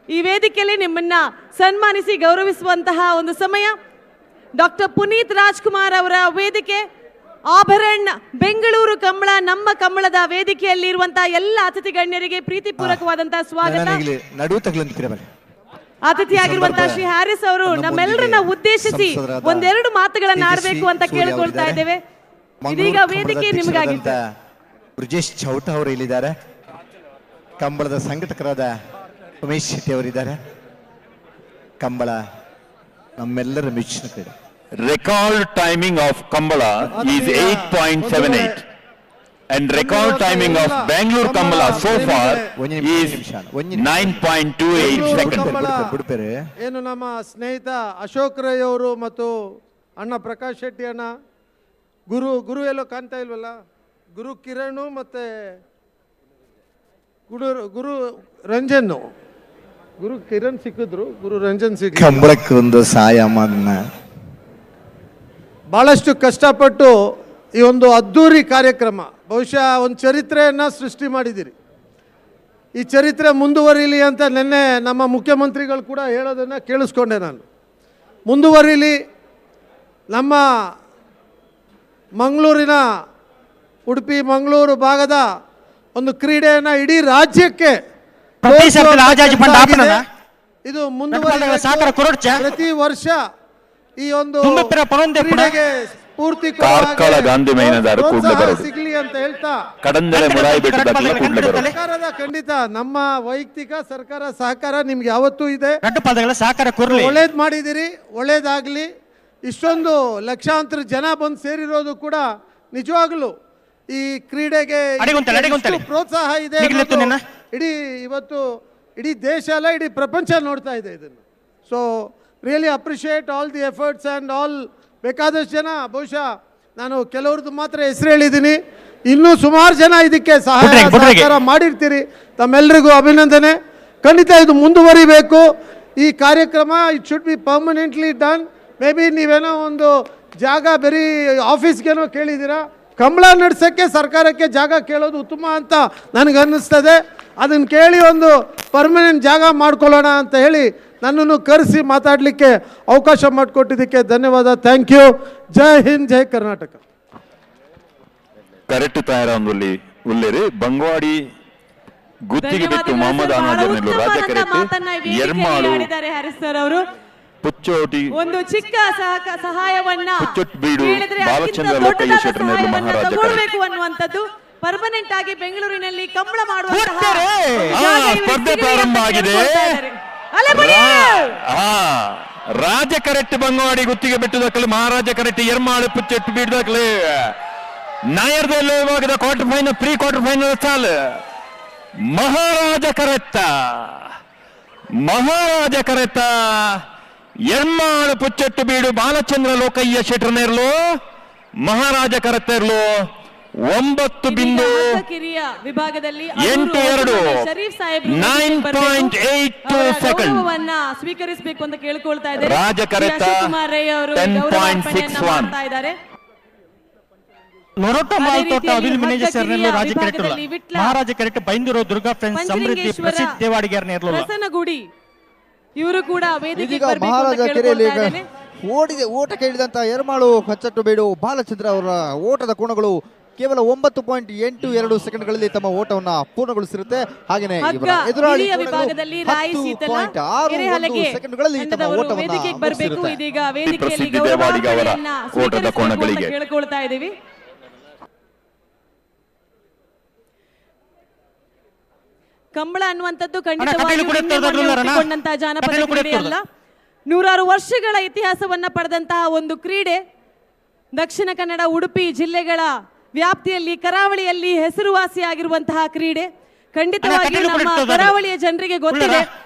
ಈ ವೇದಿಕೆಯಲ್ಲಿ ನಿಮ್ಮನ್ನ ಸನ್ಮಾನಿಸಿ ಗೌರವಿಸುವಂತಹ ಒಂದು ಸಮಯ. ಡಾಕ್ಟರ್ ಪುನೀತ್ ರಾಜ್ಕುಮಾರ್ ಅವರ ವೇದಿಕೆ, ಆಭರಣ ಬೆಂಗಳೂರು ಕಂಬಳ, ನಮ್ಮ ಕಂಬಳದ ವೇದಿಕೆಯಲ್ಲಿ ಇರುವಂತಹ ಎಲ್ಲ ಅತಿಥಿ ಗಣ್ಯರಿಗೆ ಪ್ರೀತಿಪೂರ್ವಕವಾದಂತಹ ಸ್ವಾಗತ. ಅತಿಥಿಯಾಗಿರುವಂತಹ ಶ್ರೀ ಹ್ಯಾರಿಸ್ ಅವರು ನಮ್ಮೆಲ್ಲರನ್ನ ಉದ್ದೇಶಿಸಿ ಒಂದೆರಡು ಮಾತುಗಳನ್ನ ಆಡಬೇಕು ಅಂತ ಕೇಳಿಕೊಳ್ತಾ ಇದ್ದೇವೆ. ಇದೀಗ ವೇದಿಕೆ ನಿಮಗಾಗಿತ್ತು. ಬ್ರಿಜೇಶ್ ಚೌಟ ಅವರು ಇಲ್ಲಿದ್ದಾರೆ. ಕಂಬಳದ ಸಂಘಟಕರಾದ ಉಮೇಶ್ ಶೆಟ್ಟಿ ಅವರಿದ್ದಾರೆ. ಕಂಬಳ ನಮ್ಮೆಲ್ಲರ ಮೆಚ್ಚಿನ ಕ್ರೀಡೆ. Record timing of Kambala is 8.78 and record timing of Bangalore Kambala so far is 9.28 seconds. ಏನು ನಮ್ಮ ಸ್ನೇಹಿತ ಅಶೋಕ್ ರೈ ಅವರು ಮತ್ತು ಅಣ್ಣ ಪ್ರಕಾಶ್ ಶೆಟ್ಟಿ ಅಣ್ಣ, ಗುರು ಎಲ್ಲೋ ಕಾಣ್ತಾ ಇಲ್ವಲ್ಲ, ಗುರು ಕಿರಣ್ ಮತ್ತೆ ಗುರು ರಂಜನ್, ಗುರು ಕಿರಣ್ ಸಿಕ್ಕಿದ್ರು, ಗುರು ರಂಜನ್ ಸಿಕ್ಕ. ಕಂಬಳಕ್ಕೊಂದು ಸಾಯಮ್ಮನ್ನ ಭಾಳಷ್ಟು ಕಷ್ಟಪಟ್ಟು ಈ ಒಂದು ಅದ್ಧೂರಿ ಕಾರ್ಯಕ್ರಮ, ಬಹುಶಃ ಒಂದು ಚರಿತ್ರೆಯನ್ನು ಸೃಷ್ಟಿ ಮಾಡಿದ್ದೀರಿ. ಈ ಚರಿತ್ರೆ ಮುಂದುವರಿಲಿ ಅಂತ ನಿನ್ನೆ ನಮ್ಮ ಮುಖ್ಯಮಂತ್ರಿಗಳು ಕೂಡ ಹೇಳೋದನ್ನು ಕೇಳಿಸ್ಕೊಂಡೆ ನಾನು. ಮುಂದುವರಿಲಿ, ನಮ್ಮ ಮಂಗಳೂರಿನ ಉಡುಪಿ ಮಂಗಳೂರು ಭಾಗದ ಒಂದು ಕ್ರೀಡೆಯನ್ನು ಇಡೀ ರಾಜ್ಯಕ್ಕೆ ಇದು ಮುಂದುವರಿ ಪ್ರತಿ ವರ್ಷ ಈ ಒಂದು ಕ್ರೀಡೆಗೆ ಸ್ಫೂರ್ತಿ ಸಿಗಲಿ ಅಂತ ಹೇಳ್ತಾ ಸರ್ಕಾರದ ಖಂಡಿತ ನಮ್ಮ ವೈಯಕ್ತಿಕ ಸರ್ಕಾರ ಸಹಕಾರ ನಿಮ್ಗೆ ಯಾವತ್ತೂ ಇದೆ. ಒಳ್ಳೇದ್ ಮಾಡಿದಿರಿ, ಒಳ್ಳೇದಾಗ್ಲಿ. ಇಷ್ಟೊಂದು ಲಕ್ಷಾಂತರ ಜನ ಬಂದು ಸೇರಿರೋದು ಕೂಡ ನಿಜವಾಗ್ಲೂ ಈ ಕ್ರೀಡೆಗೆ ಪ್ರೋತ್ಸಾಹ ಇದೆ. ಇಡೀ ಇವತ್ತು ಇಡೀ ದೇಶ ಅಲ್ಲ, ಇಡೀ ಪ್ರಪಂಚ ನೋಡ್ತಾ ಇದೆ ಇದನ್ನು. So really appreciate all the efforts and all. ಬೇಕಾದಷ್ಟು ಜನ, ಬಹುಶಃ ನಾನು ಕೆಲವ್ರದ್ದು ಮಾತ್ರ ಹೆಸರು ಹೇಳಿದ್ದೀನಿ, ಇನ್ನೂ ಸುಮಾರು ಜನ ಇದಕ್ಕೆ ಸಹಕಾರ ಮಾಡಿರ್ತೀರಿ. ತಮ್ಮೆಲ್ಲರಿಗೂ ಅಭಿನಂದನೆ. ಖಂಡಿತ ಇದು ಮುಂದುವರಿಬೇಕು ಈ ಕಾರ್ಯಕ್ರಮ. It should be permanently done. May be ನೀವೇನೋ ಒಂದು ಜಾಗ ಬರೀ ಆಫೀಸ್ಗೇನೋ ಕೇಳಿದ್ದೀರಾ, ಕಂಬಳ ನಡೆಸೋಕ್ಕೆ ಸರ್ಕಾರಕ್ಕೆ ಜಾಗ ಕೇಳೋದು ಉತ್ತಮ ಅಂತ ನನಗೆ ಅನ್ನಿಸ್ತದೆ. ಅದನ್ನು ಕೇಳಿ ಒಂದು ಪರ್ಮನೆಂಟ್ ಜಾಗ ಮಾಡ್ಕೊಳ್ಳೋಣ ಅಂತ ಹೇಳಿ ನನ್ನನ್ನು ಕರೆಸಿ ಮಾತಾಡಲಿಕ್ಕೆ ಅವಕಾಶ ಮಾಡಿಕೊಟ್ಟಿದ್ದಕ್ಕೆ ಧನ್ಯವಾದ. Thank you. Jai Hind, Jai Karnataka. Correct ತಯಾರಿ ಬಂಗ್ವಾಡಿ ಗುತ್ತಿಗೆ ಬಿಟ್ಟು ಮೊಹಮ್ಮದ್ ಅನಾಜರ್ನಲ್ಲೂ ರಾಜ್ಯ ಕರೆಕ್ಟ್ ಎರ್ಮಾಳು ಅವರು ಪುಚ್ಚೋಟಿ ಒಂದು ಚಿಕ್ಕ ಸಹಾಯವನ್ನ ಬೀಡು ಬಾಲಚಂದ್ರ ಲೋಕಯ್ಯ ಶೆಟ್ಟರ್ನಲ್ಲೂ ಮಹಾರಾಜ ತಗೊಳ್ಬೇಕು ಅನ್ನುವಂಥದ್ದು. ಪರ್ಮನೆಂಟ್ ಆಗಿ ಬೆಂಗಳೂರಿನಲ್ಲಿ ಕಂಬಳ ಮಾಡುವಂತಹ ಸ್ಪರ್ಧೆ ಪ್ರಾರಂಭ ಆಗಿದೆ. ರಾಜ ಕರೆಕ್ಟ್ ಬಂಗವಾಡಿ ಗುತ್ತಿಗೆ ಬಿಟ್ಟುದಕ್ಕಲು ಮಹಾರಾಜ ಕರೆಕ್ಟ್ ಎರ್ಮಾಳು ಪುಚ್ಚೆಟ್ಟು ಬಿಡುದಕ್ಕಲು ನಾಯರ್ದಲ್ಲಿ ಭಾಗದ quarter final, pre quarter final ಸಾಲ್ ಮಹಾರಾಜ ಕರೆತ್ತ ಎರ್ಮಾಳು ಪುಚ್ಚೆಟ್ಟು ಬೀಡು ಬಾಲಚಂದ್ರ ಲೋಕಯ್ಯ ಶೆಟ್ಟರ್ನೇರ್ಲು ಮಹಾರಾಜ ಕರೆತ್ತ ಇರ್ಲು 9.82 ಗೌರವವನ್ನ ಸ್ವೀಕರಿಸಬೇಕು ಅಂತ ಕೇಳ್ಕೊಳ್ತಾ ಇದ್ದಾರೆ. ಶಿವಕುಮಾರ್ ರೈ ಅವರು ಗೌರವಾರ್ಪಣೆಯನ್ನ ಮಾಡ್ತಾ ಇದ್ದಾರೆ. ಮಹಾರಾಜ ಕರೆಕ್ಟ್ ಬೈಂದೂರು ದುರ್ಗಾ ಫ್ರೆಂಡ್ಸ್ ಸಮೃದ್ಧಿ ಪ್ರಸಿದ್ಧ ದೇವಾಡಿಗರ ಪ್ರಸನ್ನಗುಡಿ ಇವರು ಕೂಡ ವೇದಿಕೆಗೆ ಬರಬೇಕು ಅಂತ ಮಹಾರಾಜ ಕೇಳ್ಕೊಳ್ತಾ ಇದ್ದೇನೆ. ಓಟ ಕೇಳಿದಂತ ಎರ್ಮಾಳು ಪಚ್ಚಟ್ಟು ಬೇಡು ಬಾಲಚಂದ್ರ ಅವರ ಓಟದ ಕೋಣಗಳು ಕೇವಲ 9.82 ಸೆಕೆಂಡ್ಗಳಲ್ಲಿ ತಮ್ಮ ಓಟವನ್ನ ಪೂರ್ಣಗೊಳಿಸಿರುತ್ತೆ. ಹಾಗೆಯೇ ಎದುರಾಳಿ ವಿಭಾಗದಲ್ಲಿ ರಾಯಿ ಶೀತಲ ಸೆಕೆಂಡ್ಗಳಲ್ಲಿ ತಮ್ಮ ಓಟವನ್ನ ಬರಬೇಕು. ಇದೀಗ ವೇದಿಕೆಯಲ್ಲಿ ಗೌರವಾರ್ಪಣೆಯನ್ನ ಸ್ವೀಕರಿಸಬೇಕು ಅಂತ ಕೇಳ್ಕೊಳ್ತಾ ಇದ್ದೀವಿ. ಕಂಬಳ ಅನ್ನುವಂಥದ್ದು ಖಂಡಿತವಾಗಿ ಜಾನಪದ ಕ್ರೀಡೆ ಅಲ್ಲ, ನೂರಾರು ವರ್ಷಗಳ ಇತಿಹಾಸವನ್ನ ಪಡೆದಂತಹ ಒಂದು ಕ್ರೀಡೆ. ದಕ್ಷಿಣ ಕನ್ನಡ, ಉಡುಪಿ ಜಿಲ್ಲೆಗಳ ವ್ಯಾಪ್ತಿಯಲ್ಲಿ ಕರಾವಳಿಯಲ್ಲಿ ಹೆಸರುವಾಸಿಯಾಗಿರುವಂತಹ ಕ್ರೀಡೆ. ಖಂಡಿತವಾಗಿ ನಮ್ಮ ಕರಾವಳಿಯ ಜನರಿಗೆ ಗೊತ್ತಿದೆ.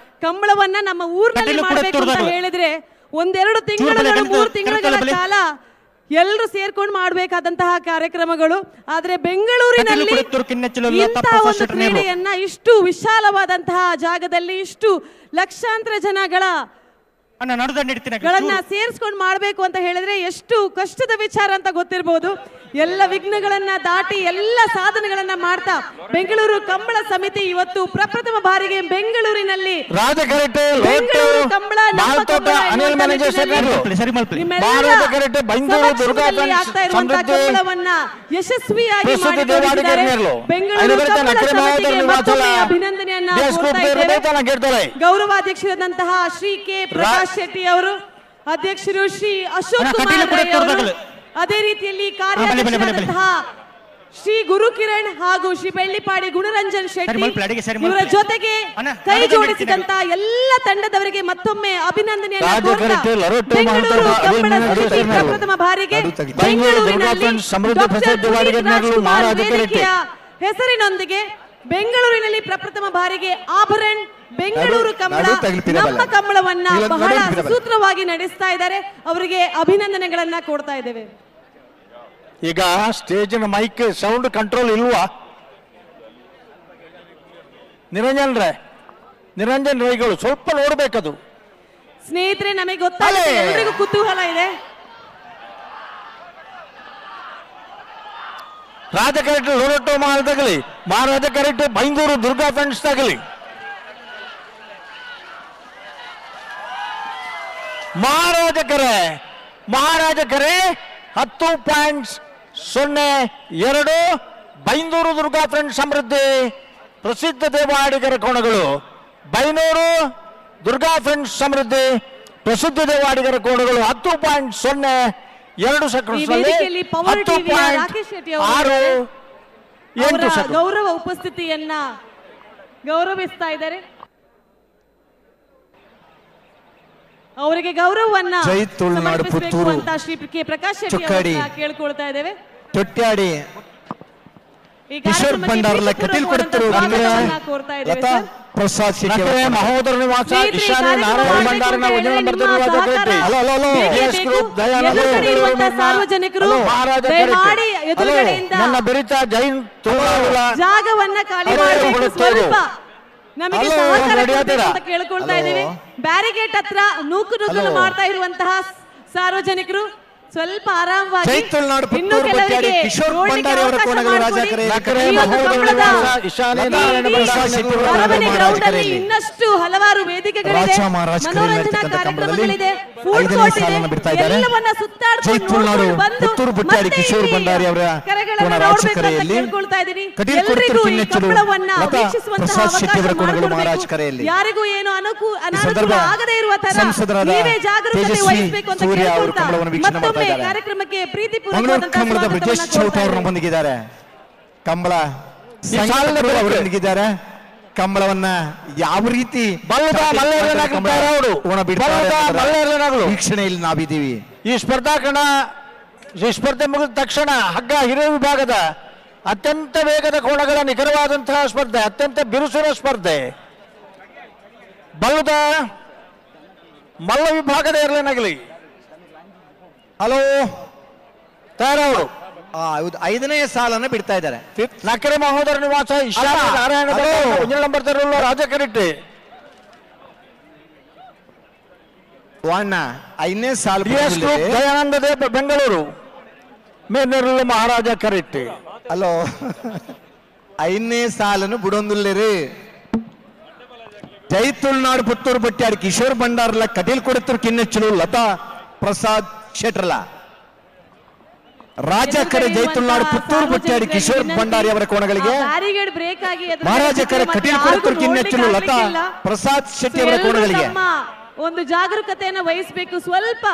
ಕಂಬಳವನ್ನ ನಮ್ಮ ಊರಿನಲ್ಲಿ ಮಾಡಬೇಕು ಅಂತ ಹೇಳಿದ್ರೆ 1-2 ತಿಂಗಳು 3 ತಿಂಗಳ ಕಾಲ ಎಲ್ಲರೂ ಸೇರ್ಕೊಂಡು ಮಾಡಬೇಕಾದಂತಹ ಕಾರ್ಯಕ್ರಮಗಳು. ಆದ್ರೆ ಬೆಂಗಳೂರಿನಲ್ಲಿ ಇಂತಹ ಒಂದು ಕ್ರೀಡೆಯನ್ನ ಇಷ್ಟು ವಿಶಾಲವಾದಂತಹ ಜಾಗದಲ್ಲಿ ಇಷ್ಟು ಲಕ್ಷಾಂತರ ಜನಗಳ ಅಣ್ಣ ನಡುದಂಡ ಇಡ್ತೀನಿ ಗಳನ್ನ ಸೇರಿಸ್ಕೊಂಡು ಮಾಡಬೇಕು ಅಂತ ಹೇಳಿದ್ರೆ ಎಷ್ಟು ಕಷ್ಟದ ವಿಚಾರ ಅಂತ ಗೊತ್ತಿರಬಹುದು. ಎಲ್ಲ ವಿಘ್ನಗಳನ್ನ ದಾಟಿ ಎಲ್ಲ ಸಾಧನೆಗಳನ್ನ ಮಾಡ್ತಾ ಬೆಂಗಳೂರು ಕಂಬಳ ಸಮಿತಿ ಇವತ್ತು ಪ್ರಪ್ರಥಮ ಬಾರಿಗೆ ಬೆಂಗಳೂರಿನಲ್ಲಿ ಬೆಂಗಳೂರು ಕಂಬಳ ಕಂಬಳವನ್ನ ಯಶಸ್ವಿಯಾಗಿ ಬೆಂಗಳೂರು ಕಂಬಳ ಸಮಿತಿಗೆ ಮತ್ತೊಮ್ಮೆ ಅಭಿನಂದನೆಯನ್ನ ಕೋರ್ತಾ ಇದ್ದೇವೆ. ಗೌರವಾಧ್ಯಕ್ಷರಾದಂತಹ ಶ್ರೀ ಕೆ ಪ್ರಕಾಶ್ ಶೆಟ್ಟಿ ಅವರು, ಅಧ್ಯಕ್ಷರು ಶ್ರೀ ಅಶೋಕ್ ಕುಮಾರ್ ರೈ ಅವರು, ಅದೇ ರೀತಿಯಲ್ಲಿ ಕಾರ್ಯಾಧ್ಯಕ್ಷರಾದಂತಹ ಶ್ರೀ ಗುರುಕಿರಣ್ ಹಾಗೂ ಶ್ರೀ ಬೆಳ್ಳಿಪಾಡಿ ಗುಣರಂಜನ್ ಶೆಟ್ಟಿ ಇವರ ಜೊತೆಗೆ ಕೈ ಜೋಡಿಸಿದಂತ ಎಲ್ಲ ತಂಡದವರಿಗೆ ಮತ್ತೊಮ್ಮೆ ಅಭಿನಂದನೆಯನ್ನು ಕೋರ್ತಾ ಬೆಂಗಳೂರು ಕಂಬಳ ಸಮಿತಿ ಪ್ರಪ್ರಥಮ ಬಾರಿಗೆ ಬೆಂಗಳೂರಿನಲ್ಲಿ ಡಾಕ್ಟರ್ ರಾಜ್ಕುಮಾರ್ ವೇದಿಕೆಯ ಹೆಸರಿನೊಂದಿಗೆ ಬೆಂಗಳೂರಿನಲ್ಲಿ ಪ್ರಪ್ರಥಮ ಬಾರಿಗೆ ಆಭರಣ್ ಬೆಂಗಳೂರು ಕಂಬಳ ನಮ್ಮ ಕಂಬಳವನ್ನ ಬಹಳ ಸೂತ್ರವಾಗಿ ನಡೆಸ್ತಾ ಇದ್ದಾರೆ. ಅವರಿಗೆ ಅಭಿನಂದನೆಗಳನ್ನ ಕೊಡ್ತಾ ಇದ್ದೇವೆ. ಈಗ ಸ್ಟೇಜಿನ ಮೈಕ್ ಸೌಂಡ್ ಕಂಟ್ರೋಲ್ ಇಲ್ವಾ? ನಿರಂಜನ್ ರೈಗಳು ಸ್ವಲ್ಪ ನೋಡ್ಬೇಕದು. ಸ್ನೇಹಿತರೆ, ನಮಗೆ ಗೊತ್ತಾಗುತ್ತೆ, ಎಲ್ರಿಗೂ ಕುತೂಹಲ ಇದೆ. ರಾಜ ಕರೆಕ್ಟ್ ಲೋರಟೋ ಮಾಲ್ ತಗಲಿ, ಮಹಾರಾಜ ಕರೆಕ್ಟ್ ಬೈಂದೂರು ದುರ್ಗಾ ಫ್ರೆಂಡ್ಸ್ ತಗಲಿ, ಮಹಾರಾಜ ಕರೆ 10.02 ಬೈಂದೂರು ದುರ್ಗಾ ಫ್ರೆಂಡ್ಸ್ ಸಮೃದ್ಧಿ ಪ್ರಸಿದ್ಧ ದೇವಾಡಿಗರ ಕೋಣಗಳು. ಬೈನೂರು ದುರ್ಗಾ ಫ್ರೆಂಡ್ಸ್ ಸಮೃದ್ಧಿ ಪ್ರಸಿದ್ಧ ದೇವಾಡಿಗರ ಕೋಣಗಳು 10.02 ಸೆಕೆಂಡ್ಸ್ ಗೌರವ ಉಪಸ್ಥಿತಿಯನ್ನ ಗೌರವಿಸ್ತಾ ಇದ್ದಾರೆ. ಅವರಿಗೆ ಗೌರವವನ್ನ ಸಮರ್ಪಿಸಬೇಕು ಅಂತ ಶ್ರೀ ಕೆ ಪ್ರಕಾಶ್ ಶೆಟ್ಟಿ ಅವರನ್ನ ಕೇಳ್ಕೊಳ್ತಾ ಇದ್ದೇವೆ. ತೊಟ್ಟಾಡಿ ಕಿಶೋರ್ ಭಂಡಾರಲ ಕಟೀಲ್ ಕೊಡುತ್ತಿರುವ ಪ್ರಸಾದ್ ಶೆಟ್ಟಿ ಮಹೋದರ ನಿವಾಸ ಈಶಾನ್ಯ ನಾರಾಯಣ ಭಂಡಾರನ ಒರಿಜಿನಲ್ ಸಾರ್ವಜನಿಕರು ನನ್ನ ಬೆರಿತ ಜೈನ್ ಜಾಗವನ್ನ ಖಾಲಿ ಮಾಡಬೇಕು, ಸ್ವಲ್ಪ ನಮಗೆ ಸಹಕಾರ ಅಂತ ಕೇಳ್ಕೊಳ್ತಾ ಇದ್ದೀವಿ. ಬ್ಯಾರಿಗೇಟ್ ಹತ್ರ ನೂಕು ಮಾಡ್ತಾ ಇರುವಂತಹ ಸಾರ್ವಜನಿಕರು ಸ್ವಲ್ಪ ಆರಾಮವಾಗಿ ಇನ್ನು ಕೆಲವರಿಗೆ ಇನ್ನಷ್ಟು ಹಲವಾರು ವೇದಿಕೆಗಳಿದೆ, ಮನೋರಂಜನಾ ಕಾರ್ಯಕ್ರಮಗಳಿದೆ, ಫುಡ್ ಕೋರ್ಟ್ ಇದೆ. ಎಲ್ಲವನ್ನ ಸುತ್ತಾಡ್ಕೊಂಡು ಬಂದು ಕರೆಗಳನ್ನ ನೋಡ್ಬೇಕು ಅಂತ ಕೇಳ್ಕೊಳ್ತಾ ಇದ್ದೀನಿ. ಎಲ್ರಿಗೂ ಈ ಕಂಬಳವನ್ನ ವೀಕ್ಷಿಸುವಂತಹ ಅವಕಾಶ, ಯಾರಿಗೂ ಏನು ಅನಾನುಕೂಲ ಆಗದೇ ಇರುವ ತರ ನೀವೇ ಜಾಗರೂಕತೆ ವಹಿಸಬೇಕು ಅಂತ ಕೇಳ್ಕೊಳ್ತಾ ಮತ್ತೊಮ್ಮೆ ಕಾರ್ಯಕ್ರಮಕ್ಕೆ ಪ್ರೀತಿಪೂರ್ವಕವಾದಂತಹ ಬ್ರಿಜೇಶ್ ಚೌಟ ಅವರು ಬಂದಿದ್ದಾರೆ. ಕಂಬಳ ಅವರೊಂದಿಗಿದ್ದಾರೆ. ಕಂಬಳವನ್ನ ಯಾವ ರೀತಿ ವೀಕ್ಷಣೆಯಲ್ಲಿ ನಾವಿದ್ದೀವಿ. ಈ ಸ್ಪರ್ಧೆ ಮುಗಿದ ತಕ್ಷಣ ಹಗ್ಗ ಹಿರಿಯ ವಿಭಾಗದ ಅತ್ಯಂತ ವೇಗದ ಕೋಣಗಳ ನಿಖರವಾದಂತಹ ಸ್ಪರ್ಧೆ, ಅತ್ಯಂತ ಬಿರುಸಿನ ಸ್ಪರ್ಧೆ. ಬಲ್ಲದ ಮಲ್ಲ ವಿಭಾಗದ ಇರಲೇನಾಗಲಿ. ಹಲೋ ತಯಾರವರು 5ನೇ ಸಾಲನ್ನು ಬಿಡ್ತಾ ಇದ್ದಾರೆ. ನಕರೆ ಮಹೋದರ ನಿವಾಸ ಈಶಾನ್ಯ ನಾರಾಯಣ ನಂಬರ್ ತರಲು ರಾಜ ಕರೆಕ್ಟ್ ವಾಣ 5ನೇ ಸಾಲ ದಯಾನಂದ ದೇವ್ ಬೆಂಗಳೂರು ಮೇನೆರಳು ಮಹಾರಾಜ ಕರೆಕ್ಟ್. ಹಲೋ 5ನೇ ಸಾಲನ್ನು ಬಿಡೊಂದಿಲ್ಲರಿ. ಜೈ ತುಳುನಾಡು ಪುತ್ತೂರು ಬಟ್ಟಾಡಿ ಕಿಶೋರ್ ಭಂಡಾರಲ ಕಟೀಲ್ ಕೊಡುತ್ತರು ಕಿನ್ನೆಚ್ಚಲು ಲತಾ ಪ್ರಸಾದ್ ಶೆಟ್ರಲ ರಾಜ ಕರೆ ಜೈ ತುಳುನಾಡು ಪುತ್ತೂರು ಬಟ್ಟಾಡಿ ಕಿಶೋರ್ ಭಂಡಾರಿ ಅವರ ಕೋಣಗಳಿಗೆ ಮಹಾರಾಜ ಕರೆ ಕಟೀಲ್ ಕೊಡುತ್ತರು ಕಿನ್ನೆಚ್ಚಲು ಲತಾ ಪ್ರಸಾದ್ ಶೆಟ್ಟಿ ಅವರ ಕೋಣಗಳಿಗೆ ಒಂದು ಜಾಗರೂಕತೆಯನ್ನು ವಹಿಸಬೇಕು, ಸ್ವಲ್ಪ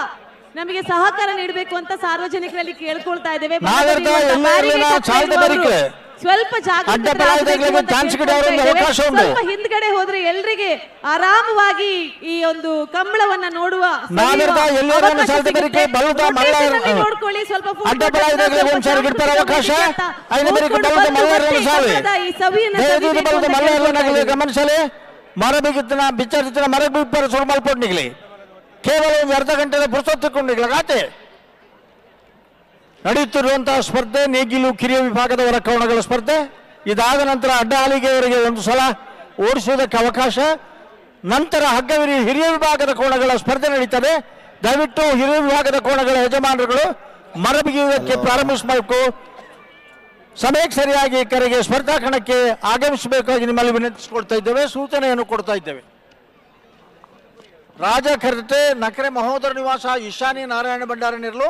ನಮಗೆ ಸಹಕಾರ ನೀಡಬೇಕು ಅಂತ ಸಾರ್ವಜನಿಕರಲ್ಲಿ ಕೇಳ್ಕೊಳ್ತಾ ಇದ್ದೇವೆ. ಸ್ವಲ್ಪ ಸ್ವಲ್ಪ ಹಿಂದ್ಗಡೆ ಹೋದ್ರೆ ಎಲ್ರಿಗೆ ಆರಾಮವಾಗಿ ಈ ಒಂದು ಕಂಬಳವನ್ನ ನೋಡುವ ನೋಡ್ಕೊಳ್ಳಿ. ಸ್ವಲ್ಪ ಈ ಸವಿಯನ್ನು ಗಮನಿಸಲಿ. ಮರಬಿಗಿತ್ತಿನ ಬಿಚ್ಚರಿತ್ತಿನ ಮರಬಿಪ್ಪರ ಸುರು ಮಲ್ಪೊಂಡಿಗ್ಲಿ ಕೇವಲ ಒಂದು ಅರ್ಧ ಗಂಟೆ ಪುರುಸೊತ್ತಿಕೊಂಡಿಗ್ಲ ಗಾತೆ ನಡೆಯುತ್ತಿರುವಂತಹ ಸ್ಪರ್ಧೆ ನೇಗಿಲು ಕಿರಿಯ ವಿಭಾಗದವರ ಕೋಣಗಳ ಸ್ಪರ್ಧೆ. ಇದಾದ ನಂತರ ಅಡ್ಡ ಹಾಲಿಗೆಯವರಿಗೆ ಒಂದು ಸಲ ಓಡಿಸುವುದಕ್ಕೆ ಅವಕಾಶ. ನಂತರ ಹಗ್ಗವಿರಿ ಹಿರಿಯ ವಿಭಾಗದ ಕೋಣಗಳ ಸ್ಪರ್ಧೆ ನಡೀತದೆ. ದಯವಿಟ್ಟು ಹಿರಿಯ ವಿಭಾಗದ ಕೋಣಗಳ ಯಜಮಾನರುಗಳು ಮರಬಿಗಿಯುವುದಕ್ಕೆ ಪ್ರಾರಂಭಿಸಬೇಕು. ಸಮಯಕ್ಕೆ ಸರಿಯಾಗಿ ಕರೆಗೆ ಸ್ಪರ್ಧಾ ಕಣಕ್ಕೆ ಆಗಮಿಸಬೇಕಾಗಿ ನಿಮ್ಮಲ್ಲಿ ವಿನಂತಿಸಿಕೊಳ್ತಾ ಇದ್ದೇವೆ, ಸೂಚನೆಯನ್ನು ಕೊಡ್ತಾ ಇದ್ದೇವೆ. ರಾಜ ಕೆರೆಟೆ ನಕರೆ ಮಹೋದರ ನಿವಾಸ ಈಶಾನಿ ನಾರಾಯಣ ಭಂಡಾರ ನಿರ್ಲು,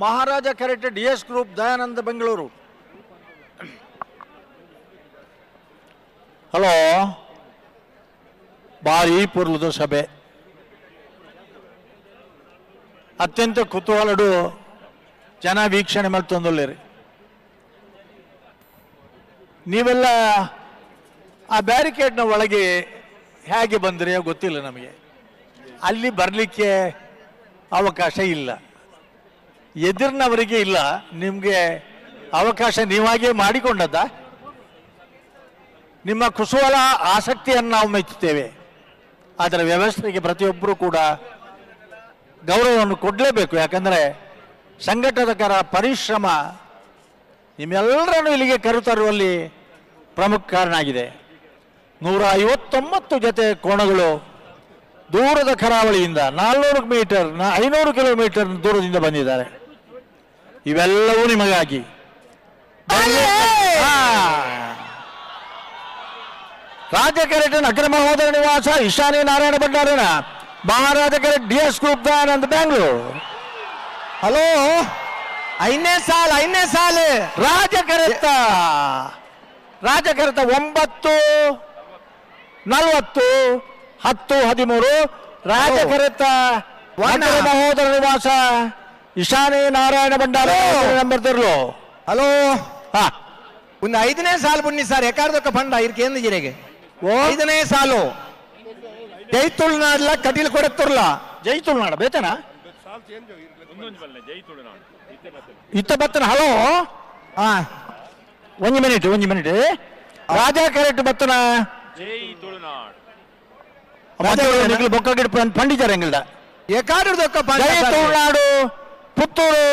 ಮಹಾರಾಜ ಕೆರೆಟೆ DS group Dayananda Bengaluru. Hello, ಭಾರಿ ಪೂರ್ವದ ಸಭೆ, ಅತ್ಯಂತ ಕುತೂಹಲಡು ಜನ ವೀಕ್ಷಣೆ ಮಾಡ್ತಂದೊಳ್ಳಿರಿ. ನೀವೆಲ್ಲ ಆ ಬ್ಯಾರಿಕೇಡ್ನ ಒಳಗೆ ಹೇಗೆ ಬಂದ್ರಿ ಗೊತ್ತಿಲ್ಲ ನಮಗೆ. ಅಲ್ಲಿ ಬರಲಿಕ್ಕೆ ಅವಕಾಶ ಇಲ್ಲ, ಎದುರಿನವರಿಗೆ ಇಲ್ಲ, ನಿಮಗೆ ಅವಕಾಶ ನೀವಾಗೇ ಮಾಡಿಕೊಂಡದ್ದ. ನಿಮ್ಮ ಕುತೂಹಲ ಆಸಕ್ತಿಯನ್ನು ನಾವು ಮೆಚ್ಚುತ್ತೇವೆ. ಅದರ ವ್ಯವಸ್ಥೆಗೆ ಪ್ರತಿಯೊಬ್ಬರೂ ಕೂಡ ಗೌರವವನ್ನು ಕೊಡಲೇಬೇಕು. ಯಾಕಂದರೆ ಸಂಘಟಕರ ಪರಿಶ್ರಮ ನಿಮ್ಮೆಲ್ಲರನ್ನು ಇಲ್ಲಿಗೆ ಕರೆತರುವಲ್ಲಿ ಪ್ರಮುಖ ಕಾರಣ ಆಗಿದೆ. 159 ಜೊತೆ ಕೋಣಗಳು ದೂರದ ಕರಾವಳಿಯಿಂದ 400 ಮೀಟರ್ 500 ಕಿಲೋಮೀಟರ್ ದೂರದಿಂದ ಬಂದಿದ್ದಾರೆ. ಇವೆಲ್ಲವೂ ನಿಮಗಾಗಿ. ರಾಜ ಕೆರೆಟ ನಕರೆ ಮಹೋದರ ನಿವಾಸ ಈಶಾನಿ ನಾರಾಯಣ ಭಂಡಾರನ, ಮಹಾರಾಜ ಕೆರೆಟ್ DS group Dayananda Bengaluru. Hello, 5ನೇ ಸಾಲು ರಾಜ ಕೆರೆತ 9 40 10 13 ರಾಜ ಕೆರೆತ ನಕರೆ ಮಹೋದರ ನಿವಾಸ ಈಶಾನಿ ನಾರಾಯಣ ಭಂಡಾರ ನಂಬರ್ ತರಲು. ಹಲೋ, ಒಂದು 5ನೇ ಸಾಲು ಬನ್ನಿ ಸರ್. ಎಕಾರ್ದೊಕ್ಕ ಪಂಡ ಇರ್ಕೇಂದು ಜಿರೆಗೆ 5ನೇ ಸಾಲು ಜೈತುಳ್ನಾಡ್ಲ ಕಟೀಲ್ ಕೊಡತ್ತುರ್ಲ ಜೈತುಳ್ನಾಡ ಬೇತನ ಇತ್ತ ಬತ್ತನ. ಹಲೋ, ಒಂದು ಮಿನಿಟ್ ರಾಜ ಕೆರೆಟ್ ಬತ್ತನ ಬೊಕ್ಕ ಗಿಡ ಪಂಡಿತರ ಎಂಗಿಲ್ದ ಎಕಾರ್ದೊಕ್ಕ ತುಳುನಾಡು ಪುತ್ತೂರು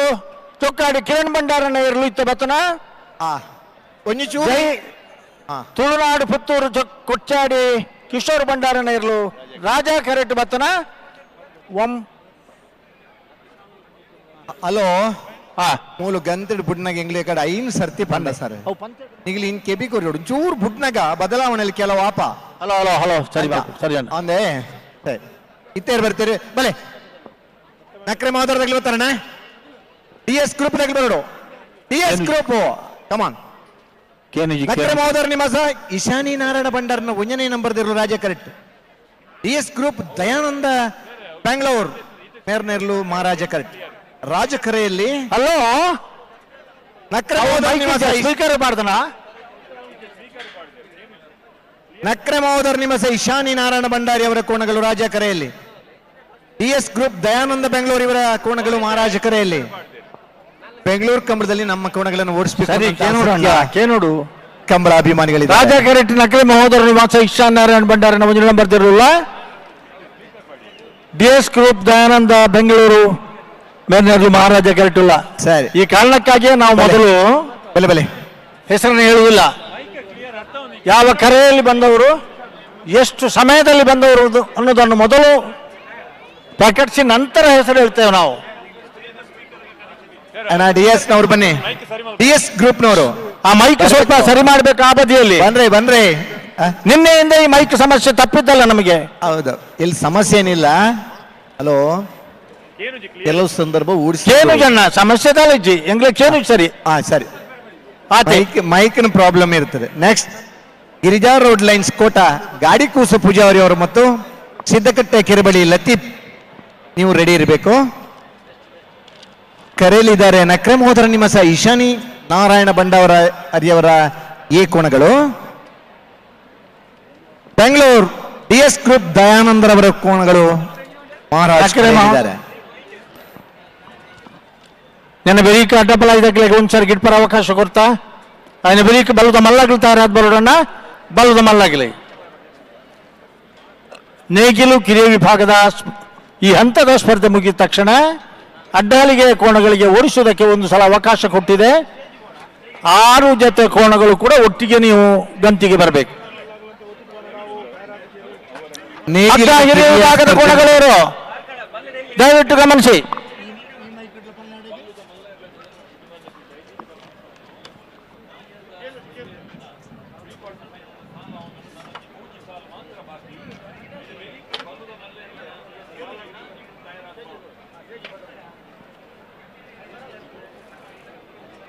ಚೊಕ್ಕಾಡಿ ಕಿರಣ್ ಭಂಡಾರನ ಇರಲು ಇತ್ತ ಬತ್ತನ. ತುಳುನಾಡು ಪುತ್ತೂರು ಕೊಚ್ಚಾಡಿ ಕಿಶೋರ್ ಭಂಡಾರನ ಇರಲು ರಾಜ ಕೆರೆಟ್ ಬತ್ತನ. ಹಲೋ, ಮೂಲು ಗಂತಡ್ ಬುಡ್ನಾಗ ಎಂಗ್ಲಿ ಕಡೆ 5 ಸರ್ತಿ ಪಂಡ ಸರ್. ನಿಗ್ಲಿ ಇನ್ ಕೆಬಿ ಕೊರಿಯೋಡು ಚೂರು ಬುಡ್ನಾಗ ಬದಲಾವಣೆಯಲ್ಲಿ ಕೆಲವು ಆಪ. ಹಲೋ ಸರಿ ಅಂದೆ ಇತ್ತೇ ಬರ್ತೀರಿ ಬಲೆ ನಕ್ರೆ ಮಾತಾಡದಾಗ್ಲಿ ಬರ್ತಾರಣ್ಣ. DS ಗ್ರೂಪ್ ದಾಗ್ಲಿ ಬರೋಡು. DS ಗ್ರೂಪ್ ಕಮಾನ್ ನಕ್ರೆ ಮಾದರ್ ನಿವಾಸ ಈಶಾನಿ ನಾರಾಯಣ ಭಂಡಾರನ 1ನೇ ನಂಬರ್ ದಿರಲು ರಾಜ correct. DS group Dayananda Bengaluru ಮೇರ್ನೆರ್ಲು ಮಹಾರಾಜ ಕರೆಕ್ಟ್. ರಾಜಕರೆಯಲ್ಲಿ ಹಲೋ ನಕ್ರೆ ಮಾದರ್ ನಿವಾಸ ಸ್ವೀಕಾರ ಮಾಡ್ದನ. ನಕ್ರೆ ಮಾದರ್ ನಿವಾಸ ಈಶಾನಿ ನಾರಾಯಣ ಭಂಡಾರಿ ಅವರ ಕೋಣಗಳು ರಾಜ ಕರೆಯಲ್ಲಿ. DS ಗ್ರೂಪ್ ದಯಾನಂದ ಬೆಂಗಳೂರು ಇವರ ಕೋಣಗಳು ಮಹಾರಾಜ ಕರೆಯಲ್ಲಿ. ಬೆಂಗಳೂರು ಕಂಬಳದಲ್ಲಿ ನಮ್ಮ ಕೋಣಗಳನ್ನು ಓಡಿಸಬೇಕು. ಕಂಬಳ ಅಭಿಮಾನಿಗಳಿಗೆ ರಾಜ ಕೆರೆಟ್ ನಕರೆ ಮಹೋದರ ನಿವಾಸ ಈಶಾನ್ ನಾರಾಯಣ ಭಂಡಾರನ 1ನೇ ನಂಬರ್ ತಿರಲ್ಲ. DS ಗ್ರೂಪ್ ದಯಾನಂದ ಬೆಂಗಳೂರು ಮೇರ್ನೆರ್ಲು ಮಹಾರಾಜ ಕೆರೆಟ್ ಇಲ್ಲ. ಸರಿ, ಈ ಕಾರಣಕ್ಕಾಗಿಯೇ ನಾವು ಮೊದಲು ಬೆಲೆ ಹೆಸರನ್ನು ಹೇಳುವುದಿಲ್ಲ. ಯಾವ ಕರೆಯಲ್ಲಿ ಬಂದವರು, ಎಷ್ಟು ಸಮಯದಲ್ಲಿ ಬಂದವರು ಅನ್ನೋದನ್ನು ಮೊದಲು ಪ್ರಕಟಿಸಿ ನಂತರ ಹೆಸರು ಹೇಳ್ತೇವೆ ನಾವು. DS ನವರು ಬನ್ನಿ, DS ಗ್ರೂಪ್ ನವರು ಆ ಮೈಕ್ ಸ್ವಲ್ಪ ಸರಿ ಮಾಡ್ಬೇಕು. ಆ ಬದಿಯಲ್ಲಿ ಬಂದ್ರೆ ನಿನ್ನೆಯಿಂದ ಈ ಮೈಕ್ ಸಮಸ್ಯೆ ತಪ್ಪಿದ್ದಲ್ಲ ನಮಗೆ. ಹೌದು, ಇಲ್ಲಿ ಸಮಸ್ಯೆ ಏನಿಲ್ಲ. ಹಲೋ, ಕೆಲವು ಸಂದರ್ಭ ಏನು ಜನ ಸಮಸ್ಯೆ ತಾಳಿಜ್ಜಿ ಎಂಗ್ಲೇನು ಸರಿ. ಸರಿ, ಮೈಕ್ನ ಪ್ರಾಬ್ಲಮ್ ಇರ್ತದೆ. ನೆಕ್ಸ್ಟ್ ಗಿರಿಜಾ ರೋಡ್ ಲೈನ್ಸ್ ಕೋಟ ಗಾಡಿ ಕೂಸ ಪೂಜಾರಿ ಅವರು ಮತ್ತು ಸಿದ್ದಕಟ್ಟೆ ಕೆರೆಬಳಿ ಲತೀಫ್, ನೀವು ರೆಡಿ ಇರಬೇಕು. ಕರೆಯಲಿದ್ದಾರೆ ನಕ್ರೆ ಮಹೋದರ ನಿವಾಸ ಈಶಾನಿ ನಾರಾಯಣ ಭಂಡಾರ ಹರಿಯವರ ಈ ಕೋಣಗಳು. ಬೆಂಗಳೂರು DS ಗ್ರೂಪ್ ದಯಾನಂದರವರ ಕೋಣಗಳು ಮಹಾರಾಷ್ಟ್ರ. ನನ್ನ ಬೆರೀಕ ಅಡ್ಡಬಲ ಇದಕ್ಕೆ ಒಂದ್ಸರಿ ಗಿಡ್ಪರ ಅವಕಾಶ ಕೊಡ್ತಾ ఆయన ಬೆರೀಕ ಬಲದ ಮಲ್ಲಾಗಲು ತಯಾರಾದ ಬರೋಣ. ಬಲದ ಮಲ್ಲಾಗಲಿ ನೇಗಿಲು ಕಿರಿಯ ವಿಭಾಗದ ಈ ಹಂತದ ಸ್ಪರ್ಧೆ ಮುಗಿದ ತಕ್ಷಣ ಅಡ್ಡಾಲಿಗೆ ಕೋಣಗಳಿಗೆ ಓಡಿಸುವುದಕ್ಕೆ ಒಂದು ಸಲ ಅವಕಾಶ ಕೊಟ್ಟಿದೆ. 6 ಜೊತೆ ಕೋಣಗಳು ಕೂಡ ಒಟ್ಟಿಗೆ ನೀವು ಗಂತಿಗೆ ಬರಬೇಕು. ಹಿರಿಯ ವಿಭಾಗದ ಕೋಣಗಳೂರು ದಯವಿಟ್ಟು ಗಮನಿಸಿ.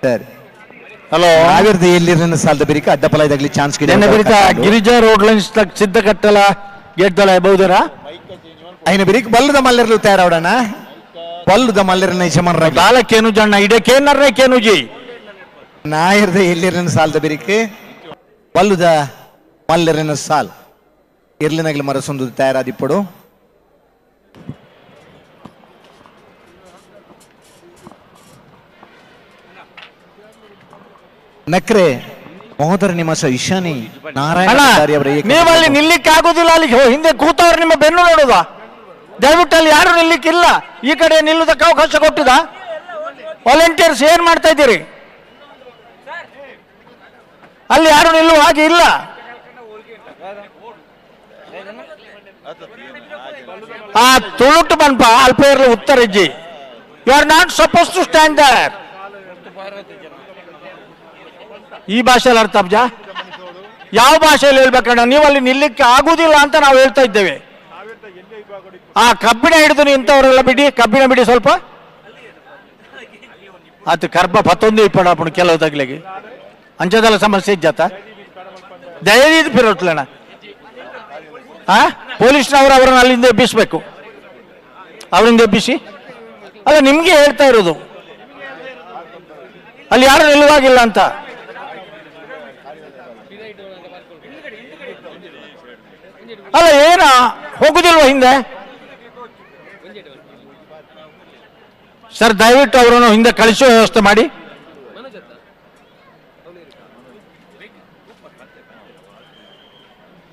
ಸರಿ, ಹಲೋ, ಆವಿರ್ದು ಎಲ್ಲಿರನ್ನ ಸಾಲದ ಬೇರಿಕೆ ಅಡ್ಡಪಲ ಇದಾಗಲಿ ಚಾನ್ಸ್ ಗಿರಿಜಾ ರೋಡ್ ಲೈನ್ಸ್ ಸಿದ್ಧ ಕಟ್ಟಲ ಗೆದ್ದಲ ಬಹುದರ అయిన బిరికి బల్లుద మల్లెర్లు తయారవడనా బల్లుద మల్లెర్న యజమానರ ಬಾಲಕೇನು ಜಣ್ಣ ಇಡಕೇನರ್ರೆ ಕೇನುಜಿ ನಾಯರ್ದ ಎಲ್ಲಿರನ್ನ ಸಾಲದ ಬೇರಿಕೆ ಬಲ್ಲುದ ಮಲ್ಲెర్ನ ಸಾಲ್ ಇರ್ಲಿನಗಲಿ ಮರಸೊಂದು ತಯಾರಾದಿಪ್ಪಡು ನಕ್ರೆ ಮಹೋದರ ನಿವಾಸ ಇಶಾನಿ ನಾರಾಯಣ ನೀವಲ್ಲಿ ನಿಲ್ಲಿಕ್ಕೆ ಆಗುದಿಲ್ಲ. ಅಲ್ಲಿ ಹಿಂದೆ ಕೂತವ್ರು ನಿಮ್ಮ ಬೆನ್ನು ನೋಡುದ. ದಯವಿಟ್ಟು ಅಲ್ಲಿ ಯಾರು ನಿಲ್ಲಿಕ್ಕಿಲ್ಲ. ಈ ಕಡೆ ನಿಲ್ಲುದಕ್ಕೆ ಅವಕಾಶ ಕೊಟ್ಟಿದ. ವಾಲಂಟಿಯರ್ಸ್ ಏನ್ ಮಾಡ್ತಾ ಇದ್ದೀರಿ? ಅಲ್ಲಿ ಯಾರು ನಿಲ್ಲುವ ಹಾಗೆ ಇಲ್ಲ. ಆ ತುಳುಟು ಬನ್ಪ ಅಲ್ಪೇರ್ಲ ಉತ್ತರಜ್ಜಿ, you are not supposed to stand there. ಈ ಭಾಷೆಯಲ್ಲಿ ಅರ್ಥ ಅಬ್ಜಾ? ಯಾವ ಭಾಷೆಯಲ್ಲಿ ಹೇಳ್ಬೇಕಣ್ಣ? ನೀವು ಅಲ್ಲಿ ನಿಲ್ಲಿಕ್ಕೆ ಆಗುದಿಲ್ಲ ಅಂತ ನಾವು ಹೇಳ್ತಾ ಇದ್ದೇವೆ. ಆ ಕಬ್ಬಿಣ ಹಿಡಿದು ನಿಂತವರೆಲ್ಲ ಬಿಡಿ, ಕಬ್ಬಿಣ ಬಿಡಿ ಸ್ವಲ್ಪ. ಅದು ಕರ್ಬ ಪತ್ತೊಂದು ಇಪ್ಪಣ ಅಪ್ಪಣ ಕೆಲವು ತಗ್ಲಿಗೆ ಅಂಚದಲ್ಲ ಸಮಸ್ಯೆ ಇಜ್ಜಾತ ದಯವಿಟ್ಟು ಪಿರೋಟ್ಲಣ್ಣ. ಪೊಲೀಸ್ನವರು ಅವರನ್ನು ಅಲ್ಲಿಂದ ಎಬ್ಬಿಸ್ಬೇಕು. ಅವರಿಂದ ಎಬ್ಬಿಸಿ. ಅಲ್ಲ, ನಿಮ್ಗೆ ಹೇಳ್ತಾ ಇರೋದು ಅಲ್ಲಿ ಯಾರು ನಿಲ್ಲುವಾಗಿಲ್ಲ ಅಂತ. ಅಲ್ಲ, ಏನ ಹೋಗುದಿಲ್ವ ಹಿಂದೆ? ಸರ್, ದಯವಿಟ್ಟು ಅವರನ್ನು ಹಿಂದೆ ಕಳಿಸುವ ವ್ಯವಸ್ಥೆ ಮಾಡಿ.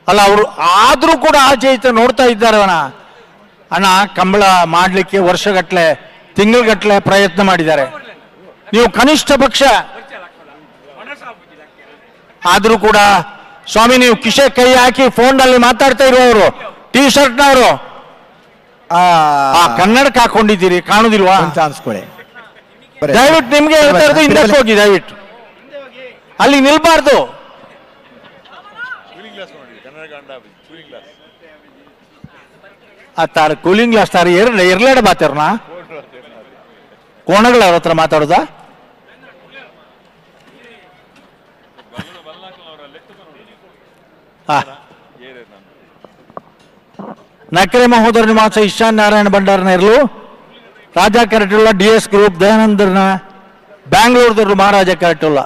ಅಲ್ಲ, ಅವರು ಆದ್ರೂ ಕೂಡ ಆಚೆ ಈಚೆ ನೋಡ್ತಾ ಇದ್ದಾರೆ. ಅಣ್ಣ ಕಂಬಳ ಮಾಡಲಿಕ್ಕೆ ವರ್ಷಗಟ್ಲೆ ತಿಂಗಳಗಟ್ಲೆ ಪ್ರಯತ್ನ ಮಾಡಿದ್ದಾರೆ. ನೀವು ಕನಿಷ್ಠ ಪಕ್ಷ ಆದ್ರೂ ಕೂಡ ಸ್ವಾಮಿ, ನೀವು ಕಿಶೆ ಕೈ ಹಾಕಿ ಫೋನ್ ನಲ್ಲಿ ಮಾತಾಡ್ತಾ ಇರುವವರು, ಟಿ ಶರ್ಟ್ನವರು ಕನ್ನಡಕ್ಕೆ ಹಾಕೊಂಡಿದ್ದೀರಿ, ಕಾಣುದಿಲ್ವಾ? ಅನ್ಸ್ಕೊಳ್ಳಿ. ದಯವಿಟ್ಟು ನಿಮ್ಗೆ ಹೇಳ್ತಾ ಇರೋದು, ಹಿಂದಕ್ಕೆ ಹೋಗಿ ದಯವಿಟ್ಟು. ಅಲ್ಲಿ ನಿಲ್ಬಾರ್ದು. ತಾರ ಕೂಲಿಂಗ್ ಗ್ಲಾಸ್ ತಾರ ಎರಲೆಡೆ ಮಾತಾಡ್ನ ಕೋಣಗಳ ಅವ್ರ ಹತ್ರ ಮಾತಾಡೋದಾ? ನಕರೆ ಮಹೋದರ ನಿವಾಸ ಇಶಾನ್ ನಾರಾಯಣ ಭಂಡಾರನ ಇರಲು ರಾಜಾ ಕರಟುಲ್ಲ DS ಗ್ರೂಪ್ ದಯಾನಂದರ್ನ ಬ್ಯಾಂಗ್ಳೂರ್ದವ್ರು ಮಹಾರಾಜ ಕರಟುಲ್ಲ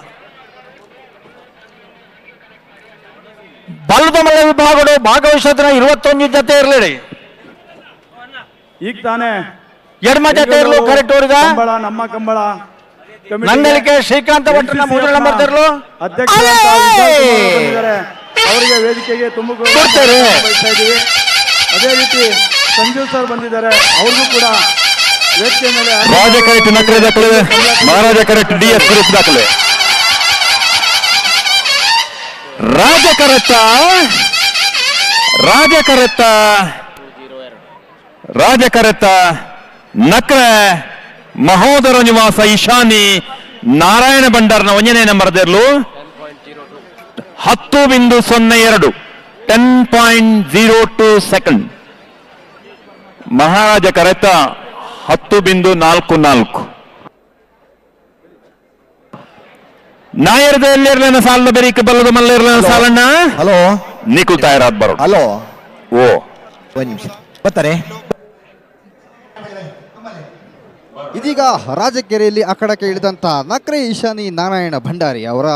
ಬಲ್ಲದ ಮಳೆ ವಿಭಾಗಗಳು ಭಾಗವಹಿಸೋದನ್ನ 21 ಜೊತೆ ಇರಲಿ. ಈಗ ತಾನೇ ಎಡ್ಮ ಜೊತೆ ಇರಲು ಕರೆಕ್ಟ್ ಅವ್ರಿಗ ನಮ್ಮ ಕಂಬಳ ನಂದಲಿಕೆ ಶ್ರೀಕಾಂತ ಭಟ್ರನ್ನ ಮೊದಲ ನಂಬರ್ ತರಲು ಅಧ್ಯಕ್ಷ ಅವರಿಗೆ ವೇದಿಕೆಗೆ ತುಮಕೂರು ಬಯಸ್ತಾ ಇದ್ದೀವಿ. ಅದೇ ರೀತಿ ಸಂಜೀವ್ ಸರ್ ಬಂದಿದ್ದಾರೆ, ಅವ್ರಿಗೂ ಕೂಡ ವೇದಿಕೆ ಮೇಲೆ ರಾಜ ಕರೆಕ್ಟ್ ನಕರೆ ದಾಖಲೆ, ಮಹಾರಾಜ ಕರೆಕ್ಟ್ DS ಗ್ರೂಪ್ ದಾಖಲೆ. ರಾಜಕರತ್ತ ನಕ್ರೆ ಮಹೋದರ ನಿವಾಸ ಇಶಾನಿ ನಾರಾಯಣ ಭಂಡಾರನ 1ನೇ ನಂಬರ್ದರ್ಲು 10.02 10.02 ಸೆಕೆಂಡ್. ಮಹಾರಾಜ ಕರೆತ 10.44. ನಾಯರ್ದ ಎಲ್ಲಿರ್ಲೇನ ಸಾಲನ ಬೆರೀಕೆ ಬಲ್ಲದ ಮಲ್ಲಿರ್ಲೇನ ಸಾಲಣ್ಣ. ಹಲೋ, ನೀಕು ತಯಾರಾದ್ ಬರೋ. ಹಲೋ, ಓ ಒಂದು ನಿಮಿಷ ಬರ್ತಾರೆ. ಇದೀಗ ರಾಜಕೆರೆಯಲ್ಲಿ ಅಖಾಡಕ್ಕೆ ಇಳಿದಂತ ನಕ್ರೆ ಇಶಾನಿ ನಾರಾಯಣ ಭಂಡಾರಿ ಅವರ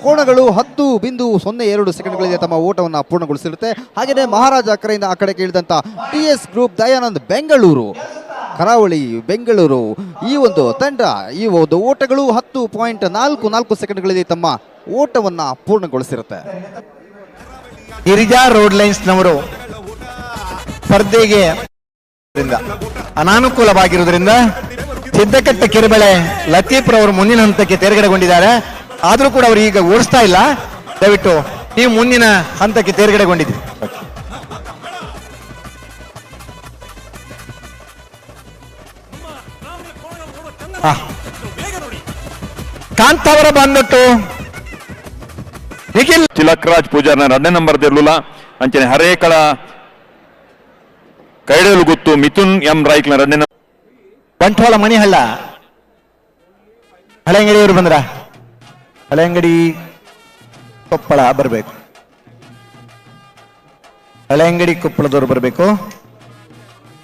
ಕೋಣಗಳು 10.02 ಸೆಕೆಂಡ್ಗಳಲ್ಲಿ ತಮ್ಮ ಓಟವನ್ನು ಪೂರ್ಣಗೊಳಿಸಿರುತ್ತೆ. ಹಾಗೆಯೇ ಮಹಾರಾಜ ಅಖರೆಯಿಂದ ಅಖಾಡಕ್ಕೆ ಇಳಿದಂತ TS ಗ್ರೂಪ್ ದಯಾನಂದ್ ಬೆಂಗಳೂರು, ಕರಾವಳಿ ಬೆಂಗಳೂರು ಈ ಒಂದು ತಂಡ ಈ ಒಂದು ಓಟಗಳು 10.44 ಸೆಕೆಂಡ್ಗಳಲ್ಲಿ ತಮ್ಮ ಓಟವನ್ನು ಪೂರ್ಣಗೊಳಿಸಿರುತ್ತೆ. ಗಿರಿಜಾ ರೋಡ್ ಲೈನ್ಸ್ನವರು ಸ್ಪರ್ಧೆಗೆ ಅನಾನುಕೂಲವಾಗಿರುವುದರಿಂದ ಸಿದ್ದಕಟ್ಟೆ ಕಿರುಬೆಳೆ ಲತೀಫ್ರವರು ಮುಂದಿನ ಹಂತಕ್ಕೆ ತೇರ್ಗಡೆಗೊಂಡಿದ್ದಾರೆ. ಆದರೂ ಕೂಡ ಅವರು ಈಗ ಓಡಿಸ್ತಾ ಇಲ್ಲ. ದಯವಿಟ್ಟು ನೀವು ಮುಂದಿನ ಹಂತಕ್ಕೆ ತೇರ್ಗಡೆಗೊಂಡಿದ್ರಿ. ಕಾಂತಾವರ ಬಂದ್ಬಿಟ್ಟು ನಿಖಿಲ್ ತಿಲಕ್ರಾಜ್ ಪೂಜಾರ್ನ 2ನೇ ನಂಬರ್ ತೆರಲುಲ ಅಂಚನೆ ಹರೇಕಳ ಕೈಡೇಲು ಗುತ್ತು ಮಿಥುನ್ ಎಂ ರಾಯ್ಕ್ನ 2ನೇ ನಂಬರ್. ಬಂಟ್ವಾಳ ಮಣಿಹಳ್ಳ ಹಳೆಂಗಡಿಯವರು ಬಂದ್ರ ಹಳೆಂಗಡಿ ಕೊಪ್ಪಳ ಬರಬೇಕು. ಹಳೆಂಗಡಿ ಕೊಪ್ಪಳದವರು ಬರಬೇಕು.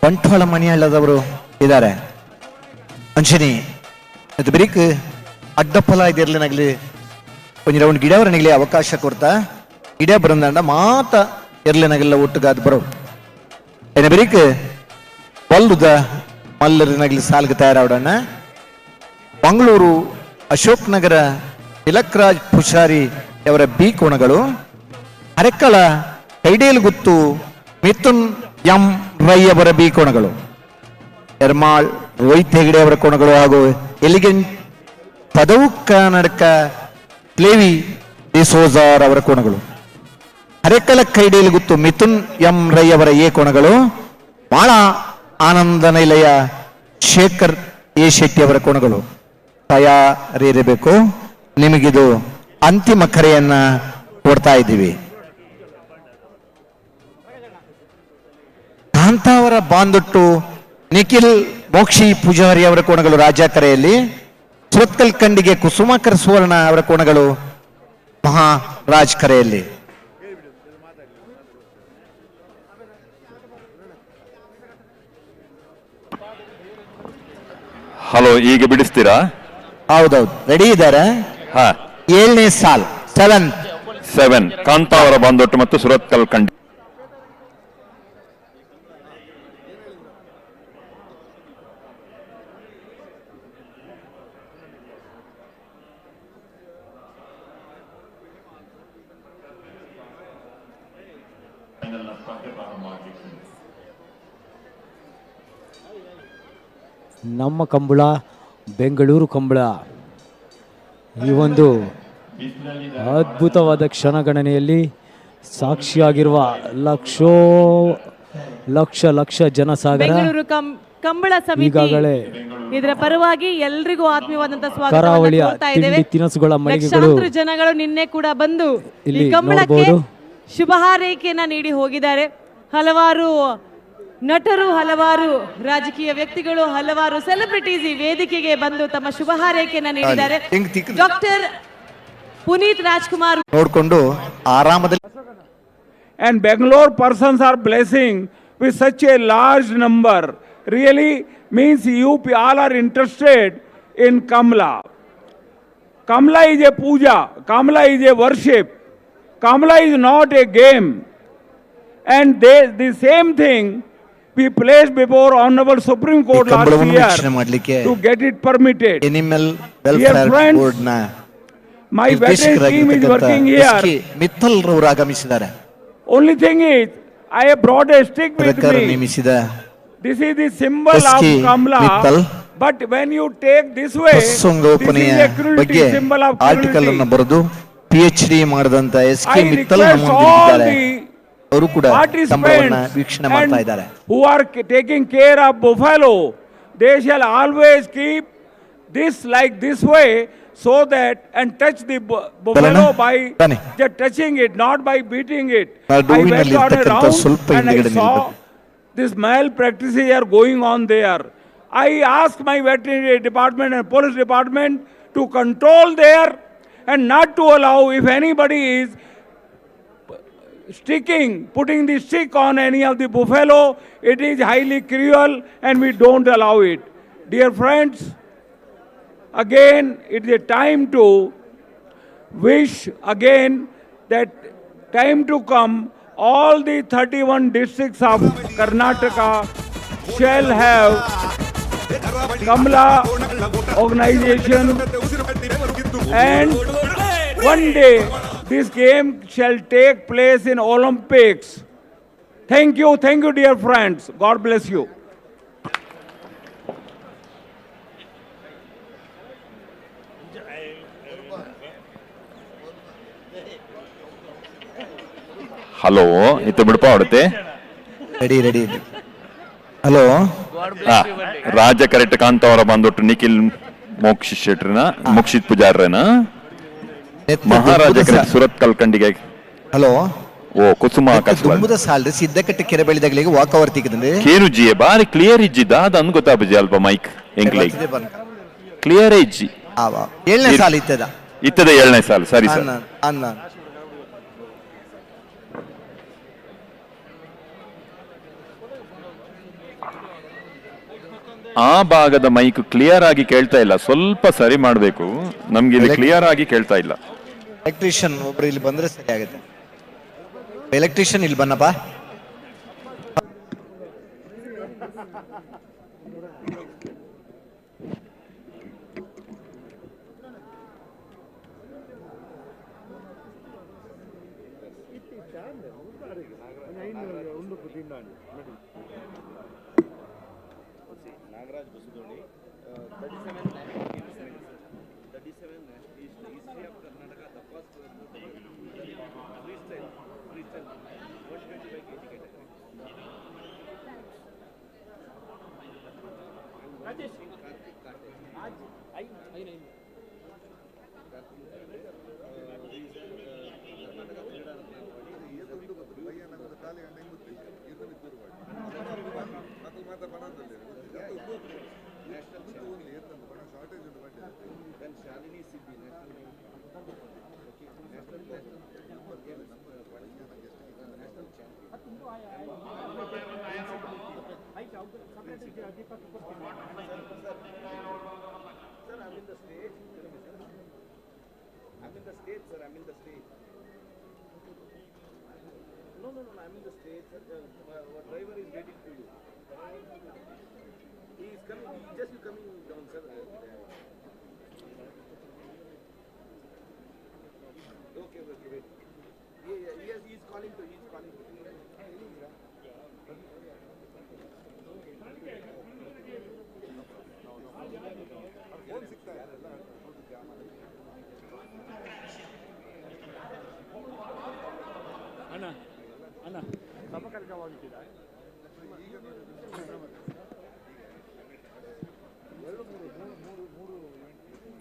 ಬಂಟ್ವಾಳ ಮಣಿಹಳ್ಳದವರು ಇದ್ದಾರೆ. ಅಂಶನಿ ಅದು ಬರೀಕ್ ಅಡ್ಡಫಲ ಇದಿರ್ಲಿನಾಗ್ಲಿ ಒಂದು ರೌಂಡ್ ಗಿಡವರನಿಗ್ಲಿ ಅವಕಾಶ ಕೊಡ್ತಾ ಗಿಡ ಬರಂದ ಮಾತ ಇರ್ಲಿನಾಗೆಲ್ಲ ಒಟ್ಟುಗಾದ್ ಬರೋ ಏನ ಬರೀಕ್ ಬಲ್ಲುದ ಮಲ್ಲರಿನಾಗ್ಲಿ ಸಾಲ್ಗೆ ತಯಾರಾವಡಣ್ಣ. ಮಂಗಳೂರು ಅಶೋಕ್ ನಗರ ತಿಲಕ್ರಾಜ್ ಪುಷಾರಿ ಅವರ ಬಿ ಕೋಣಗಳು, ಅರೆಕ್ಕಳ ಕೈಡೇಲು ಗುತ್ತು ಮಿಥುನ್ ಎಂ ರೈ ಅವರ ಬಿ ಕೋಣಗಳು, ಎರ್ಮಾಳ್ ರೋಹಿತ್ ಹೆಗಡೆ ಅವರ ಕೋಣಗಳು ಹಾಗೂ ಎಲಿಗೆಂಟ್ ಪದವು ಕರ್ನಾಟಕ ಕ್ಲೇವಿ ಡಿಸೋಜಾರ್ ಅವರ ಕೋಣಗಳು, ಅರೆಕ್ಕಲ ಕೈಡೇಲು ಗುತ್ತು ಮಿಥುನ್ ಎಂ ರೈ ಅವರ ಎ ಕೋಣಗಳು, ಮಾಳ ಆನಂದ ನಿಲಯ ಶೇಖರ್ ಎ ಶೆಟ್ಟಿ ಅವರ ಕೋಣಗಳು ತಯಾರಿರಬೇಕು. ನಿಮಗಿದು ಅಂತಿಮ ಕರೆಯನ್ನ ಕೊಡ್ತಾ ಇದ್ದೀವಿ. ಕಾಂತಾವರ ಬಾಂದೊಟ್ಟು ನಿಖಿಲ್ ಮೋಕ್ಷಿ ಪೂಜಾರಿ ಅವರ ಕೋಣಗಳು ರಾಜ ಕರೆಯಲ್ಲಿ, ಸುರತ್ಕಲ್ ಕಂಡಿಗೆ ಕುಸುಮಾಕರ್ ಸುವರ್ಣ ಅವರ ಕೋಣಗಳು ಮಹಾರಾಜ್ ಕರೆಯಲ್ಲಿ. ಹಲೋ, ಈಗ ಬಿಡಿಸ್ತೀರಾ? ಹೌದೌದು, ರೆಡಿ ಇದ್ದಾರೆ. 7ನೇ ಸಾಲ್ 7 ಕಾಂತಾವರ ಬಾಂದೊಟ್ಟು ಮತ್ತು ಸುರತ್ಕಲ್ ಕಂಡಿ. ನಮ್ಮ ಕಂಬಳ ಬೆಂಗಳೂರು ಕಂಬಳ ಈ ಒಂದು ಅದ್ಭುತವಾದ ಕ್ಷಣಗಣನೆಯಲ್ಲಿ ಸಾಕ್ಷಿಯಾಗಿರುವ ಲಕ್ಷ ಜನಸಾಗರ ಬೆಂಗಳೂರು ಕಂಬಳ ಸಮಿತಿ ಈಗಾಗಲೇ ಇದರ ಪರವಾಗಿ ಎಲ್ರಿಗೂ ಆತ್ಮೀಯವಾದಂತ ಸ್ವಾಗತ ಕರಾವಳಿಯ ತಿಂಡಿ ತಿನಿಸುಗಳ ಮಳಿಗೆಗಳು ಜನಗಳು ನಿನ್ನೆ ಕೂಡ ಬಂದು ಇಲ್ಲಿ ಈ ಕಂಬಳಕ್ಕೆ ನೋಡಬಹುದು. ಶುಭ ಹಾರೈಕೆಯನ್ನ ನೀಡಿ ಹೋಗಿದ್ದಾರೆ. ಹಲವಾರು ನಟರು, ಹಲವಾರು ರಾಜಕೀಯ ವ್ಯಕ್ತಿಗಳು, ಹಲವಾರು ಸೆಲೆಬ್ರಿಟೀಸ್ ಈ ವೇದಿಕೆಗೆ ಬಂದು ತಮ್ಮ ಶುಭ ಹಾರೈಕೆಯನ್ನ ನೀಡಿದ್ದಾರೆ. ಡಾಕ್ಟರ್ ಪುನೀತ್ ರಾಜ್ಕುಮಾರ್ ನೋಡಿಕೊಂಡು ಆರಾಮದಲ್ಲಿ. And Bangalore persons are blessing with such a large number. Really means you all are interested in Kamla. Kamla is a puja. Kamla is a worship. Kamla is not a game. And the same thing we placed before Honorable Supreme Court last year to get it permitted. Animal Dear welfare friends, board ನ my veteran team is working here. Mittal ರವರು ಆಗಮಿಸಿದ್ದಾರೆ. Only thing is, I have brought a stick with ಸರ್ಕಾರ me. ನೇಮಿಸಿದ This is the symbol of SK Kamla. Mittal. But when you take this way, this ಸಂಗೋಪನೆಯ is a cruelty, ಬಗ್ಗೆ symbol of article ಅನ್ನು cruelty. ಬರೆದು PhD ಮಾಡಿದಂತ SK I Mittal request all ನಮ್ಮೊಂದಿಗಿದ್ದಾರೆ. the ಅವರು ಕೂಡ ಕಂಬಳವನ್ನ ವೀಕ್ಷಣೆ ಮಾಡ್ತಾ participants ಇದ್ದಾರೆ. and who are taking care of buffalo, they shall always keep this like this way, so that and touch the buffalo by just touching it, not by beating it. I went on a round and I saw this malpractices are going on there. I asked my veterinary department and police department to control there and not to allow, if anybody is putting the stick on any of the buffalo, it is highly cruel and we don't allow it. Dear friends, again, it is a time to wish again that time to come, all the 31 districts of Karnataka shall have Kamla organization, and one day this game shall take place in Olympics. Thank you, dear friends. God bless you. Hello ಇತ್ತು ಬಿಡಪ ಹೊಡತೆ ready ready hello ರಾಜ correct ಕಾಂತವರ ಬಂದ್ಬಿಟ್ಟು ನಿಖಿಲ್ ಮೋಕ್ಷಿತ್ ಶೆಟ್ರಿನ ಮೋಕ್ಷಿತ್ ಪೂಜಾರ್ರನ ಮಹಾರಾಜ correct Surat ಕಲ್ಕಂಡಿಗೆ hello ಓ ಕುಸುಮ ದುಂಬುದ ಸಾಲ್ರಿ ಸಿದ್ದಕಟ್ಟೆ ಕೆರೆ ಬೆಳೆದಾಗಲಿಗೆ walk hour ತಿಕ್ಕದಂದ್ರೆ ಕೇನು ಜಿಯೆ ಬಾರಿ clear ಇಜ್ಜಿದ್ದ ಅದನ್ನು ಗೊತ್ತಾಬಜಿ ಅಲ್ಪ mic ಎಂಕ್ಲೈಕ್ clear ಇಜ್ಜಿ 7ನೇ ಸಾಲ ಇತ್ತದ 7ನೇ ಸಾಲು ಸರಿ ಸರ್ ಅನ್ನ ಆ ಭಾಗದ ಮೈಕ್ ಕ್ಲಿಯರ್ ಆಗಿ ಕೇಳ್ತಾ ಇಲ್ಲ, ಸ್ವಲ್ಪ ಸರಿ ಮಾಡಬೇಕು. ನಮ್ಗೆ ಇಲ್ಲಿ ಕ್ಲಿಯರ್ ಆಗಿ ಕೇಳ್ತಾ ಇಲ್ಲ. ಎಲೆಕ್ಟ್ರಿಷಿಯನ್ ಒಬ್ರು ಇಲ್ಲಿ ಬಂದ್ರೆ ಸರಿ ಆಗುತ್ತೆ. ಎಲೆಕ್ಟ್ರಿಷಿಯನ್ ಇಲ್ಲಿ ಬನ್ನಪ್ಪ.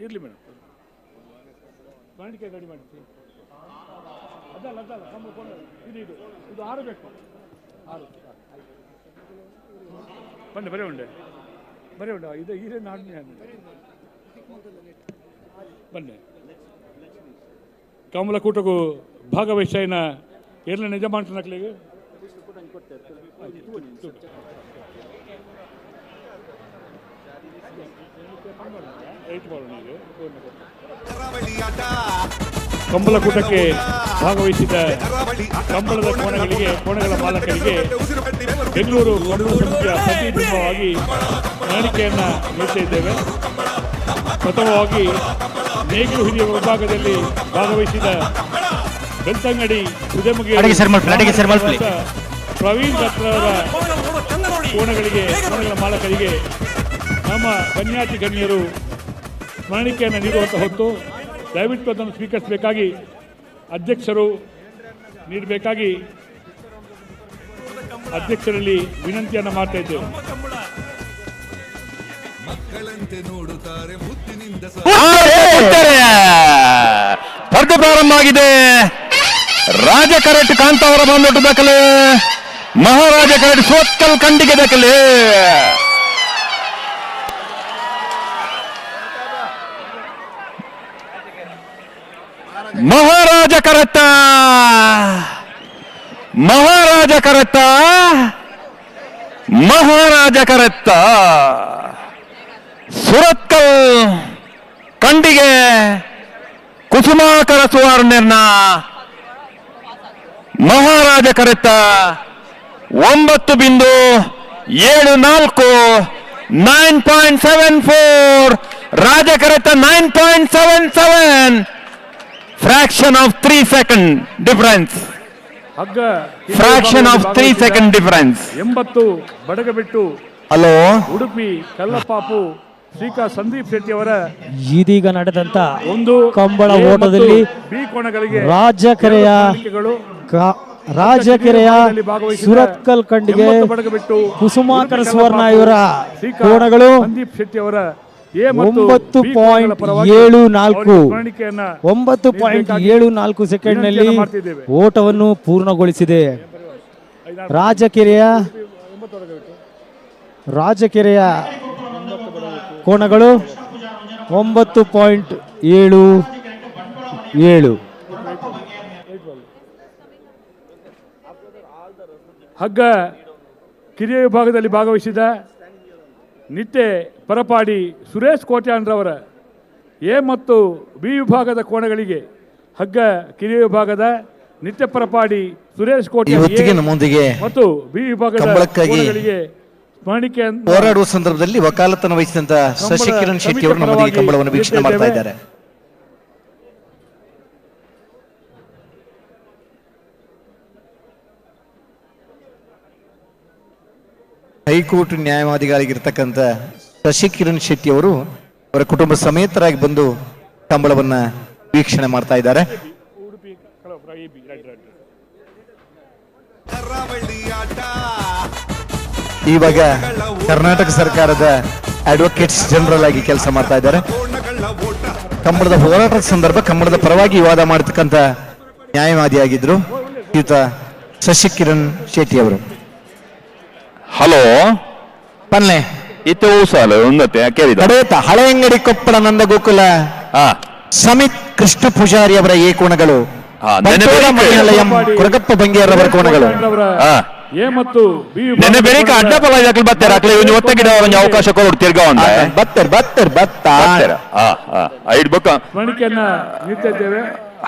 ಇರ್ಲಿ ಮೇಡಮ್, ಕಾಣಿಕೆ ಗಾಡಿ ಮಾಡ್ತೀವಿ. ಅದಲ್ಲ ಇದು 6 ಬೇಕು. 6 ಬನ್ನಿ, ಬರೀ ಉಂಡೆ ಇದು ಈರೇ ನಾಡ್ನೆ ಬನ್ನಿ. ಕಮಲಕೂಟಗೂ ಭಾಗವಹಿಸಿನ ಎಲ್ಲ ನಿಜ ಮಾಡ್ತಾನಕ್ಲಿಗೆ ಕಂಬಳಕೂಟಕ್ಕೆ ಭಾಗವಹಿಸಿದ ಕಂಬಳದ ಕೋಣಗಳ ಮಾಲಕರಿಗೆ ಬೆಂಗಳೂರು ಕಂಬಳ ಸಮಿತಿಯ ಪ್ರತಿಬಿಂಬವಾಗಿ ಕಾಣಿಕೆಯನ್ನು ನೀಡ್ತಾ ಇದ್ದೇವೆ. ಪ್ರಥಮವಾಗಿ ನೇಗಿಲು ಹಿರಿಯ ವಿಭಾಗದಲ್ಲಿ ಭಾಗವಹಿಸಿದ ಬೆಳ್ತಂಗಡಿ ಪ್ರವೀಣ್ ರತ್ನವರ ಕೋಣಗಳ ಮಾಲಕರಿಗೆ ನಮ್ಮ ಕನ್ಯಾತಿ ಗಣ್ಯರು ಸ್ಮರಣಿಕೆಯನ್ನು ನೀಡುವಂಥ ಹೊತ್ತು ದಯವಿಟ್ಟು ಅದನ್ನು ಸ್ವೀಕರಿಸಬೇಕಾಗಿ ಅಧ್ಯಕ್ಷರು ನೀಡಬೇಕಾಗಿ ಅಧ್ಯಕ್ಷರಲ್ಲಿ ವಿನಂತಿಯನ್ನು ಮಾಡ್ತಾ ಇದ್ದೇವೆ. ಸ್ಪರ್ಧೆ ಪ್ರಾರಂಭ ಆಗಿದೆ. ರಾಜ ಕರೆಟ್ ಕಾಂತ ಅವರ ಬಂದೊಟ್ಟು ದಾಖಲೆ, ಮಹಾರಾಜ ಕರೆಟ್ ಸೋತ್ಕಲ್ ಕಂಡಿಗೆ ದಾಖಲೆ. ಮಹಾರಾಜ ಕರೆತ ಸುರತ್ಕಲ್ ಕಂಡಿಗೆ ಕುಸುಮಾಕರ ಸುವರ್ಣರ್ನ ಮಹಾರಾಜ ಕರೆತ 9.74 9.74 ರಾಜ ಕರೆತ 9.77 fraction of 3 second difference. fraction of 3 second difference. 80 ಬಡಗಬಿಟ್ಟು ಹಲೋ ಉಡುಪಿ ಕಲ್ಲಪಾಪು ಶ್ರೀಕಾ ಸಂದೀಪ್ ಶೆಟ್ಟಿ ಅವರ ಇದೀಗ ನಡೆದಂತ ಒಂದು ಕಂಬಳ ಓಟದಲ್ಲಿ ಬಿ ಕೋಣಗಳಿಗೆ ರಾಜಕೆರೆಯ ರಾಜಕೆರೆಯ ಸುರತ್ಕಲ್ ಕಂಡಿಗೆ ಕುಸುಮಾಕರ ಸುವರ್ಣ ಇವರ ಕೋಣಗಳು ಸಂದೀಪ್ ಶೆಟ್ಟಿ ಅವರ 9.74 ಸೆಕೆಂಡ್ನಲ್ಲಿ ಓಟವನ್ನು ಪೂರ್ಣಗೊಳಿಸಿದೆ. ರಾಜಕೆರೆಯ ಕೋಣಗಳು 9.77. ಹಗ್ಗ ಕಿರಿಯ ವಿಭಾಗದಲ್ಲಿ ಭಾಗವಹಿಸಿದ ನಿಟ್ಟೆ ಪರಪಾಡಿ ಸುರೇಶ್ ಕೋಟ್ಯಾನ್ರವರ ಎ ಮತ್ತು ಬಿ ವಿಭಾಗದ ಕೋಣಗಳಿಗೆ ಹಗ್ಗ ಕಿರಿಯ ವಿಭಾಗದ ನಿಟ್ಟೆ ಪರಪಾಡಿ ಸುರೇಶ್ ಕೋಟ್ಯಾನ್ ಮತ್ತು ಬಿ ವಿಭಾಗದ ಕೋಣಗಳಿಗೆ ಸ್ಮರಣಿಕೆ ಹೋರಾಡುವ ಸಂದರ್ಭದಲ್ಲಿ ವಕಾಲತನ ವಹಿಸಿದಂತ ಶಶಿಕಿರಣ್ ಶೆಟ್ಟಿ ಅವರು ನಮ್ಮೊಂದಿಗೆ ಕಂಬಳವನ್ನು ವೀಕ್ಷಣೆ ಮಾಡ್ತಾ ಇದ್ದಾರೆ. ಹೈಕೋರ್ಟ್ ನ್ಯಾಯವಾದಿಗಳಾಗಿರ್ತಕ್ಕಂಥ ಶಶಿಕಿರಣ್ ಶೆಟ್ಟಿ ಅವರು ಅವರ ಕುಟುಂಬ ಸಮೇತರಾಗಿ ಬಂದು ಕಂಬಳವನ್ನ ವೀಕ್ಷಣೆ ಮಾಡ್ತಾ ಇದ್ದಾರೆ. ಇವಾಗ ಕರ್ನಾಟಕ ಸರ್ಕಾರದ ಅಡ್ವೊಕೇಟ್ಸ್ ಜನರಲ್ ಆಗಿ ಕೆಲಸ ಮಾಡ್ತಾ ಇದ್ದಾರೆ. ಕಂಬಳದ ಹೋರಾಟದ ಸಂದರ್ಭ ಕಂಬಳದ ಪರವಾಗಿ ವಾದ ಮಾಡತಕ್ಕಂಥ ನ್ಯಾಯವಾದಿಯಾಗಿದ್ರು ಶ್ರೀಯುತ ಶಶಿಕಿರಣ್ ಶೆಟ್ಟಿ ಅವರು. ಹಲೋ ಪನ್ಲೆ ಇತ್ತೆ ಸಾಲ ಉನ್ನತೆ ಕೇಳಿದ ಹಳೆ ಅಂಗಡಿ ಕೊಪ್ಪಳ ನಂದ ಗೋಕುಲ ಸಮಿತ್ ಕೃಷ್ಣ ಪೂಜಾರಿ ಅವರ ಈ ಕೋಣಗಳು, ಕೊರಗಪ್ಪ ಬಂಗೇರವರ ಕೋಣಗಳು ನೆನೆ ಬೆಳಿಗ್ಗೆ ಅಡ್ಡಪಲ ಬರ್ತಾರೆ ಅಕ್ಲೆ ಒಂದು ಒತ್ತ ಗಿಡ ಒಂದು ಅವಕಾಶ ಕೊಡು ತಿರ್ಗಾ ಐದು ಬೊಕ್ಕ.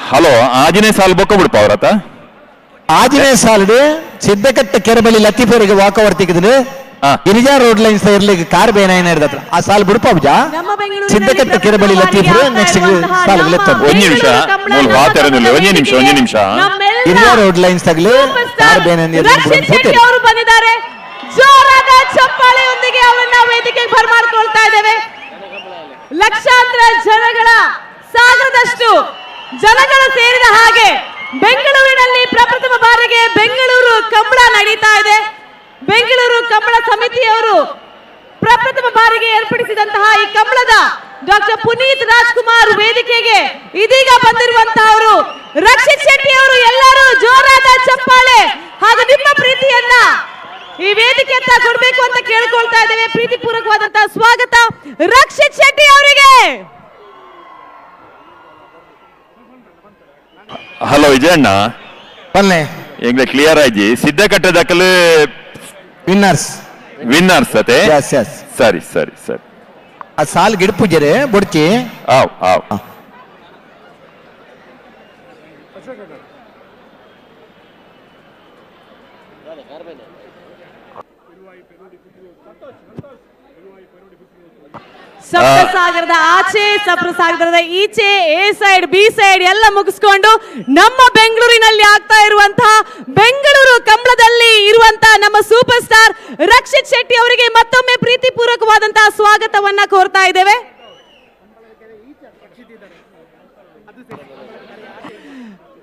ಹಲೋ ಆಜನೇ ಸಾಲ ಬೊಕ್ಕ ಬಿಡಪ್ಪ ಅವ್ರತ ಆಜನೇ ಸಾಲಡು ಸಿದ್ದಕಟ್ಟ ಕೆರೆಬಲಿ ಲತ್ತಿಪೇರಿಗೆ ವಾಕವರ್ ತೆಗೆದು ಗಿರಿಜಾ ರೋಡ್ ಲೈನ್ಸ್ ಇರ್ಲಿಕ್ಕೆ ಕಾರ್ ಬೇನಾಯನ ಹಿಡ್ದತ್ರ ಆ ಸಾಲ ಬಿಡಪ್ಪ ಸಿದ್ದಕಟ್ಟ ಕೆರೆಬಲಿ ಲತ್ತಿಪುರ ನೆಕ್ಸ್ಟ್ ಸಾಲ ಒಂದು ನಿಮಿಷ ಗಿರಿಜಾ ರೋಡ್ ಲೈನ್ಸ್ ತಗಲಿ ಕಾರ್ ಬೇನಾಯನ ಅವರು ಬಂದಿದ್ದಾರೆ. ಜೋರಾದ ಚಪ್ಪಾಳೆಯೊಂದಿಗೆ ಅವರನ್ನ ವೇದಿಕೆಗೆ ಬರಮಾಡ್ಕೊಳ್ತಾ ಇದ್ದೇವೆ. ಲಕ್ಷಾಂತರ ಜನಗಳ ಸಾಗರದಷ್ಟು ಜನಗಳು ಸೇರಿದ ಹಾಗೆ ಬೆಂಗಳೂರಿನಲ್ಲಿ ಪ್ರಪ್ರಥಮ ಬಾರಿಗೆ ಬೆಂಗಳೂರು ಕಂಬಳ ನಡೀತಾ ಇದೆ. ಬೆಂಗಳೂರು ಕಂಬಳ ಸಮಿತಿಯವರು ಪ್ರಪ್ರಥಮ ಬಾರಿಗೆ ಏರ್ಪಡಿಸಿದಂತಹ ಈ ಕಂಬಳದ ಡಾಕ್ಟರ್ ಪುನೀತ್ ರಾಜ್ಕುಮಾರ್ ವೇದಿಕೆಗೆ ಇದೀಗ ಬಂದಿರುವಂತಹವರು ರಕ್ಷಿತ್ ಶೆಟ್ಟಿ ಅವರು. ಎಲ್ಲರೂ ಜೋರಾದ ಚಪ್ಪಾಳೆ ಹಾಗೂ ನಿಮ್ಮ ಪ್ರೀತಿಯನ್ನ ಈ ವೇದಿಕೆ ಅಂತ ಕೊಡಬೇಕು ಅಂತ ಕೇಳ್ಕೊಳ್ತಾ ಇದ್ದೇವೆ. ಪ್ರೀತಿಪೂರ್ವಕವಾದಂತಹ ಸ್ವಾಗತ ರಕ್ಷಿತ್ ಶೆಟ್ಟಿ ಅವರಿಗೆ. ಹಲೋ ವಿಜಯಣ್ಣ ಪಲ್ಲೆ ಎಂಗ್ಲ ಕ್ಲಿಯರ್ ಆಗಿ ಸಿದ್ಧಕಟ್ಟ ದಕ್ಕಲು ವಿನ್ನರ್ಸ್ ಅತೆ ಸರಿ ಸರಿ ಸರಿ ಆ ಸಾಲ್ ಗಿಡ ಪೂಜರೆ ಬುಡ್ಕಿ ಆವ್ ಆವ್ ಸಪ್ತಸಾಗರದ ಆಚೆ ಸಪ್ತಸಾಗರದ ಈಚೆ ಎ ಸೈಡ್ ಬಿ ಸೈಡ್ ಎಲ್ಲ ಮುಗಿಸ್ಕೊಂಡು ನಮ್ಮ ಬೆಂಗಳೂರಿನಲ್ಲಿ ಆಗ್ತಾ ಇರುವಂತಹ ಬೆಂಗಳೂರು ಕಂಬಳದಲ್ಲಿ ಇರುವಂತಹ ನಮ್ಮ ಸೂಪರ್ ಸ್ಟಾರ್ ರಕ್ಷಿತ್ ಶೆಟ್ಟಿ ಅವರಿಗೆ ಮತ್ತೊಮ್ಮೆ ಪ್ರೀತಿಪೂರ್ವಕವಾದಂತಹ ಸ್ವಾಗತವನ್ನ ಕೋರ್ತಾ ಇದ್ದೇವೆ.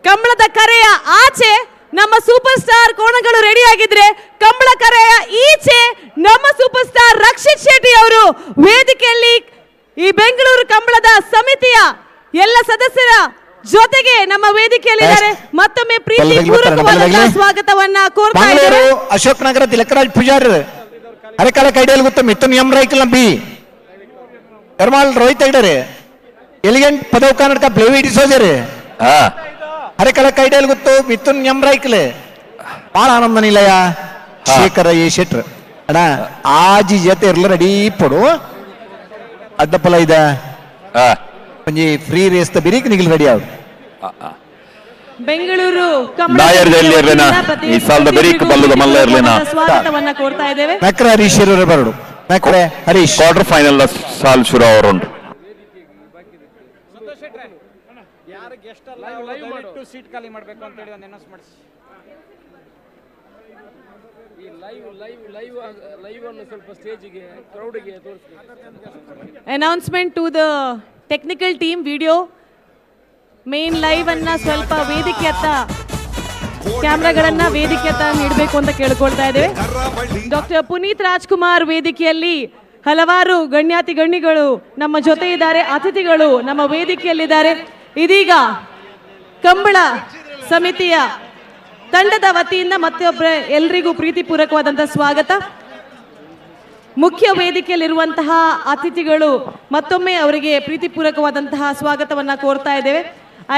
ಕಂಬಳದ ಕರೆಯ ಆಚೆ ನಮ್ಮ ಸೂಪರ್ ಸ್ಟಾರ್ ಕೋಣಗಳು ರೆಡಿ ಆಗಿದ್ರೆ ಕಂಬಳ ಕರೆಯ ಈಚೆ ನಮ್ಮ ಸೂಪರ್ ಸ್ಟಾರ್ ರಕ್ಷಿತ್ ಶೆಟ್ಟಿ ಅವರು ವೇದಿಕೆಯಲ್ಲಿ ಈ ಬೆಂಗಳೂರು ಕಂಬಳದ ಸಮಿತಿಯ ಎಲ್ಲ ಸದಸ್ಯರ ಜೊತೆಗೆ ನಮ್ಮ ವೇದಿಕೆಯಲ್ಲಿದ್ದಾರೆ. ಮತ್ತೊಮ್ಮೆ ಪ್ರೀತಿಪೂರ್ವಕವಾದ ಸ್ವಾಗತವನ್ನ ಕೋರ್ತಾ ಇದ್ದಾರೆ. ಅಶೋಕ್ ನಗರ ತಿಲಕರಾಜ್ ಪೂಜಾರಿ ಅರೆಕಾಲ ಕೈಡಿಯಲ್ಲಿ ಗೊತ್ತ ಮಿಥುನ್ ಎಂ ರೈಕಲ್ ಬಿ ಎರ್ಮಾಲ್ ರೋಹಿತ್ ಐಡರೆ ಎಲಿಗೆಂಟ್ ಪದವ್ ಕನ್ನಡಕ ಪ್ಲೇವಿ ಡಿಸೋಜರ್ ಅರೆಕಾಲ ಕೈಡಿಯಲ್ಲಿ ಗೊತ್ತು ಮಿಥುನ್ ಎಂ ರೈಕಲ್ ಬಹಳ ಆನಂದ ನಿಲಯ ಶೇಖರ ಎ ಶೆಟ್ರ್ ಅಣ್ಣ ಆಜಿ ಜೊತೆ ಇರ್ಲ ರೆಡಿ ಪಡು ಅಡ್ಡಪಲ ಇದ ಒಂಜಿ ಫ್ರೀ ರೇಸ್ ದ ಬಿರಿಕ್ ನಿಗಿಲ್ ರೆಡಿ ಆವ್ ಬೆಂಗಳೂರು ಈ ಸಾಲದ ಬೆರೀಕ್ ಬಲ್ಲದ ಮಲ್ಲ ಇರ್ಲೇನಾ ಸ್ವಾಗತವನ್ನ ಕೋರ್ತಾ ಇದ್ದೇವೆ. ನಕ್ರ ಹರೀಶ್ ಇರೋರು ಬರಡು ನಕ್ರೆ ಹರೀಶ್ ಕ್ವಾರ್ಟರ್ ಫೈನಲ್ ಸಾಲ್ ಶುರು ಅವರುಂಟು. ಸೀಟ್ ಖಾಲಿ ಮಾಡಬೇಕು ಅಂತ ಹೇಳಿ ಅನೌನ್ಸ್ ಮಾಡಿಸಿ ಈ ಲೈವ್ ಅನ್ನು ಸ್ವಲ್ಪ ಸ್ಟೇಜಿಗೆ ಕ್ರೌಡ್ಗೆ ತೋರಿಸಬೇಕು. Announcement to the technical team video main live ಅನ್ನ ಸ್ವಲ್ಪ ವೇದಿಕೆ ಹತ್ತ ಕ್ಯಾಮ್ರಾಗಳನ್ನ ವೇದಿಕೆ ಹತ್ರ ನೀಡಬೇಕು ಅಂತ ಕೇಳ್ಕೊಳ್ತಾ ಇದ್ದೇವೆ. ಡಾಕ್ಟರ್ ಪುನೀತ್ ರಾಜ್ಕುಮಾರ್ ವೇದಿಕೆಯಲ್ಲಿ ಹಲವಾರು ಗಣ್ಯಗಳು ನಮ್ಮ ಜೊತೆ ಇದ್ದಾರೆ, ಅತಿಥಿಗಳು ನಮ್ಮ ವೇದಿಕೆಯಲ್ಲಿದ್ದಾರೆ. ಇದೀಗ ಕಂಬಳ ಸಮಿತಿಯ ತಂಡದ ವತಿಯಿಂದ ಮತ್ತೊಬ್ಬರ ಎಲ್ರಿಗೂ ಪ್ರೀತಿಪೂರ್ವಕವಾದಂತಹ ಸ್ವಾಗತ. ಮುಖ್ಯ ವೇದಿಕೆಯಲ್ಲಿರುವಂತಹ ಅತಿಥಿಗಳು ಮತ್ತೊಮ್ಮೆ ಅವರಿಗೆ ಪ್ರೀತಿಪೂರ್ವಕವಾದಂತಹ ಸ್ವಾಗತವನ್ನ ಕೋರ್ತಾ ಇದ್ದೇವೆ.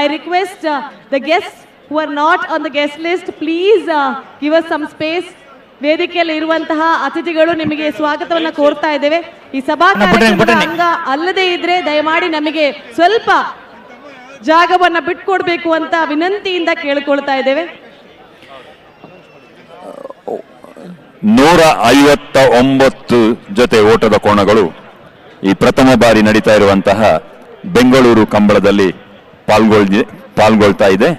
I request the guest who are not on the guest list, please give us some space. ವೇದಿಕೆಯಲ್ಲಿ ಇರುವಂತಹ ಅತಿಥಿಗಳು ನಿಮಗೆ ಸ್ವಾಗತವನ್ನ ಕೋರ್ತಾ ಇದ್ದೇವೆ. ಈ ಸಭಾ ಕಾರ್ಯಕ್ರಮದ ಅಂಗ ಅಲ್ಲದೆ ಇದ್ರೆ ದಯಮಾಡಿ ನಮಗೆ ಸ್ವಲ್ಪ ಜಾಗವನ್ನ ಬಿಟ್ಕೊಡ್ಬೇಕು ಅಂತ ವಿನಂತಿಯಿಂದ ಕೇಳಿಕೊಳ್ತಾ ಇದ್ದೇವೆ. 159 ಜೊತೆ ಓಟದ ಕೋಣಗಳು ಈ ಪ್ರಥಮ ಬಾರಿ ನಡೀತಾ ಇರುವಂತಹ ಬೆಂಗಳೂರು ಕಂಬಳದಲ್ಲಿ ಪಾಲ್ಗೊಳ್ತಾ ಇದೆ.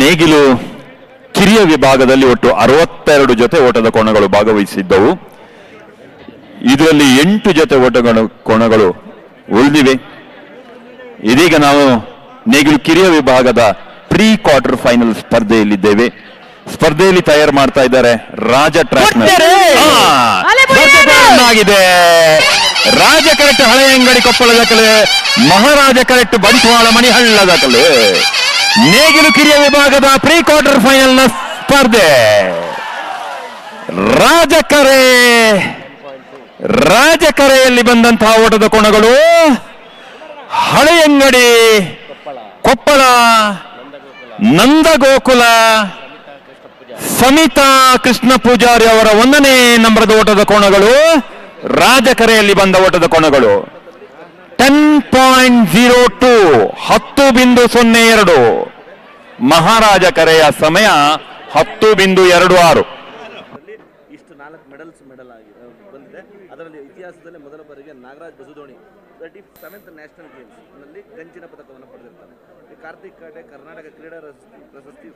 ನೇಗಿಲು ಕಿರಿಯ ವಿಭಾಗದಲ್ಲಿ ಒಟ್ಟು 62 ಜೊತೆ ಓಟದ ಕೋಣಗಳು ಭಾಗವಹಿಸಿದ್ದವು. ಇದರಲ್ಲಿ 8 ಜೊತೆ ಕೋಣಗಳು ಉಳಿದಿವೆ. ಇದೀಗ ನಾವು ನೇಗಿಲು ಕಿರಿಯ ವಿಭಾಗದ ಪ್ರೀ ಕ್ವಾರ್ಟರ್ ಫೈನಲ್ ಸ್ಪರ್ಧೆಯಲ್ಲಿದ್ದೇವೆ. ಸ್ಪರ್ಧೆಯಲ್ಲಿ ತಯಾರು ಮಾಡ್ತಾ ಇದ್ದಾರೆ ರಾಜ ಟ್ರ್ಯಾಕ್ ಆಗಿದೆ. ರಾಜ ಕರೆಕ್ಟ್ ಹಳೆ ಅಂಗಡಿ ಕೊಪ್ಪಳದ ಕಲೆ, ಮಹಾರಾಜ ಕರೆಕ್ಟ್ ಬಂಟ್ವಾಳ ಮಣಿಹಳ್ಳದ ಕಲೆ. ನೇಗಿಲು ಕಿರಿಯ ವಿಭಾಗದ ಪ್ರೀ ಕ್ವಾರ್ಟರ್ ಫೈನಲ್ ನ ಸ್ಪರ್ಧೆ. ರಾಜಕರೆಯಲ್ಲಿ ಬಂದಂತಹ ಓಟದ ಕೋಣಗಳು ಹಳೆಯಂಗಡಿ ಕೊಪ್ಪಳ, ನಂದಗೋಕುಲ, ಸಮಿತಾ ಕೃಷ್ಣ ಪೂಜಾರಿ ಅವರ 1ನೇ ನಂಬರದ ಓಟದ ಕೋಣಗಳು ರಾಜಕರೆಯಲ್ಲಿ ಬಂದ ಓಟದ ಕೋಣಗಳು. 10.02 10.02. ಮಹಾರಾಜ ಕರೆಯ ಸಮಯ 10.26. ಇಷ್ಟು 4 ಮೆಡಲ್ ಬಂದಿದೆ. ಅದರಲ್ಲಿ ಇತಿಹಾಸದಲ್ಲಿ ಮೊದಲ ಬಾರಿಗೆ ನಾಗರಾಜ್ ಬಸುದೋಣಿ 37th ನ್ಯಾಷನಲ್ ಗೇಮ್ಸ್ ನಲ್ಲಿ ಕಂಚಿನ ಪದಕವನ್ನು ಪಡೆದಿರ್ತಾರೆ. ಕಾರ್ತಿಕ್ ಕಾಟೆ ಕರ್ನಾಟಕ ಕ್ರೀಡಾ ಪ್ರಶಸ್ತಿ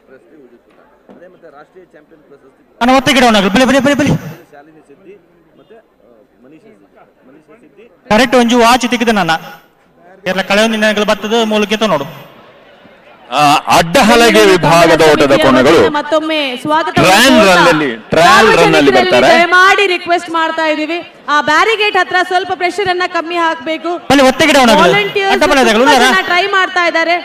ಉಳಿದಿತ್ತು. ಅದೇ ಮತ್ತೆ ರಾಷ್ಟ್ರೀಯ ಚಾಂಪಿಯನ್ ಪ್ರಶಸ್ತಿ ಶಾಲಿನಿ ಸಿದ್ದಿ ಮತ್ತೆ ಮನೀಷಾ ಸಿದ್ದಿ ಕರೆಕ್ಟ್ ಒಂಜು ವಾಚ್ ತೆಗೆದು ನನ್ನ ಎಲ್ಲ ಕಳೆಯೊಂದಿನ ಬರ್ತದ ಮೂಲಕ ನೋಡು. ಅಡ್ಡಹಲಗೆ ವಿಭಾಗದ ಓಟದ ಕೋಣಗಳು ಮತ್ತೊಮ್ಮೆ ಸ್ವಾಗತ ಮಾಡಿ ರಿಕ್ವೆಸ್ಟ್ ಮಾಡ್ತಾ ಇದೀವಿ. ಆ ಬ್ಯಾರಿಗೇಟ್ ಹತ್ರ ಸ್ವಲ್ಪ ಪ್ರೆಷರ್ ಅನ್ನ ಕಮ್ಮಿ ಹಾಕಬೇಕು. ಟ್ರೈ ಮಾಡ್ತಾ ಇದ್ದಾರೆ.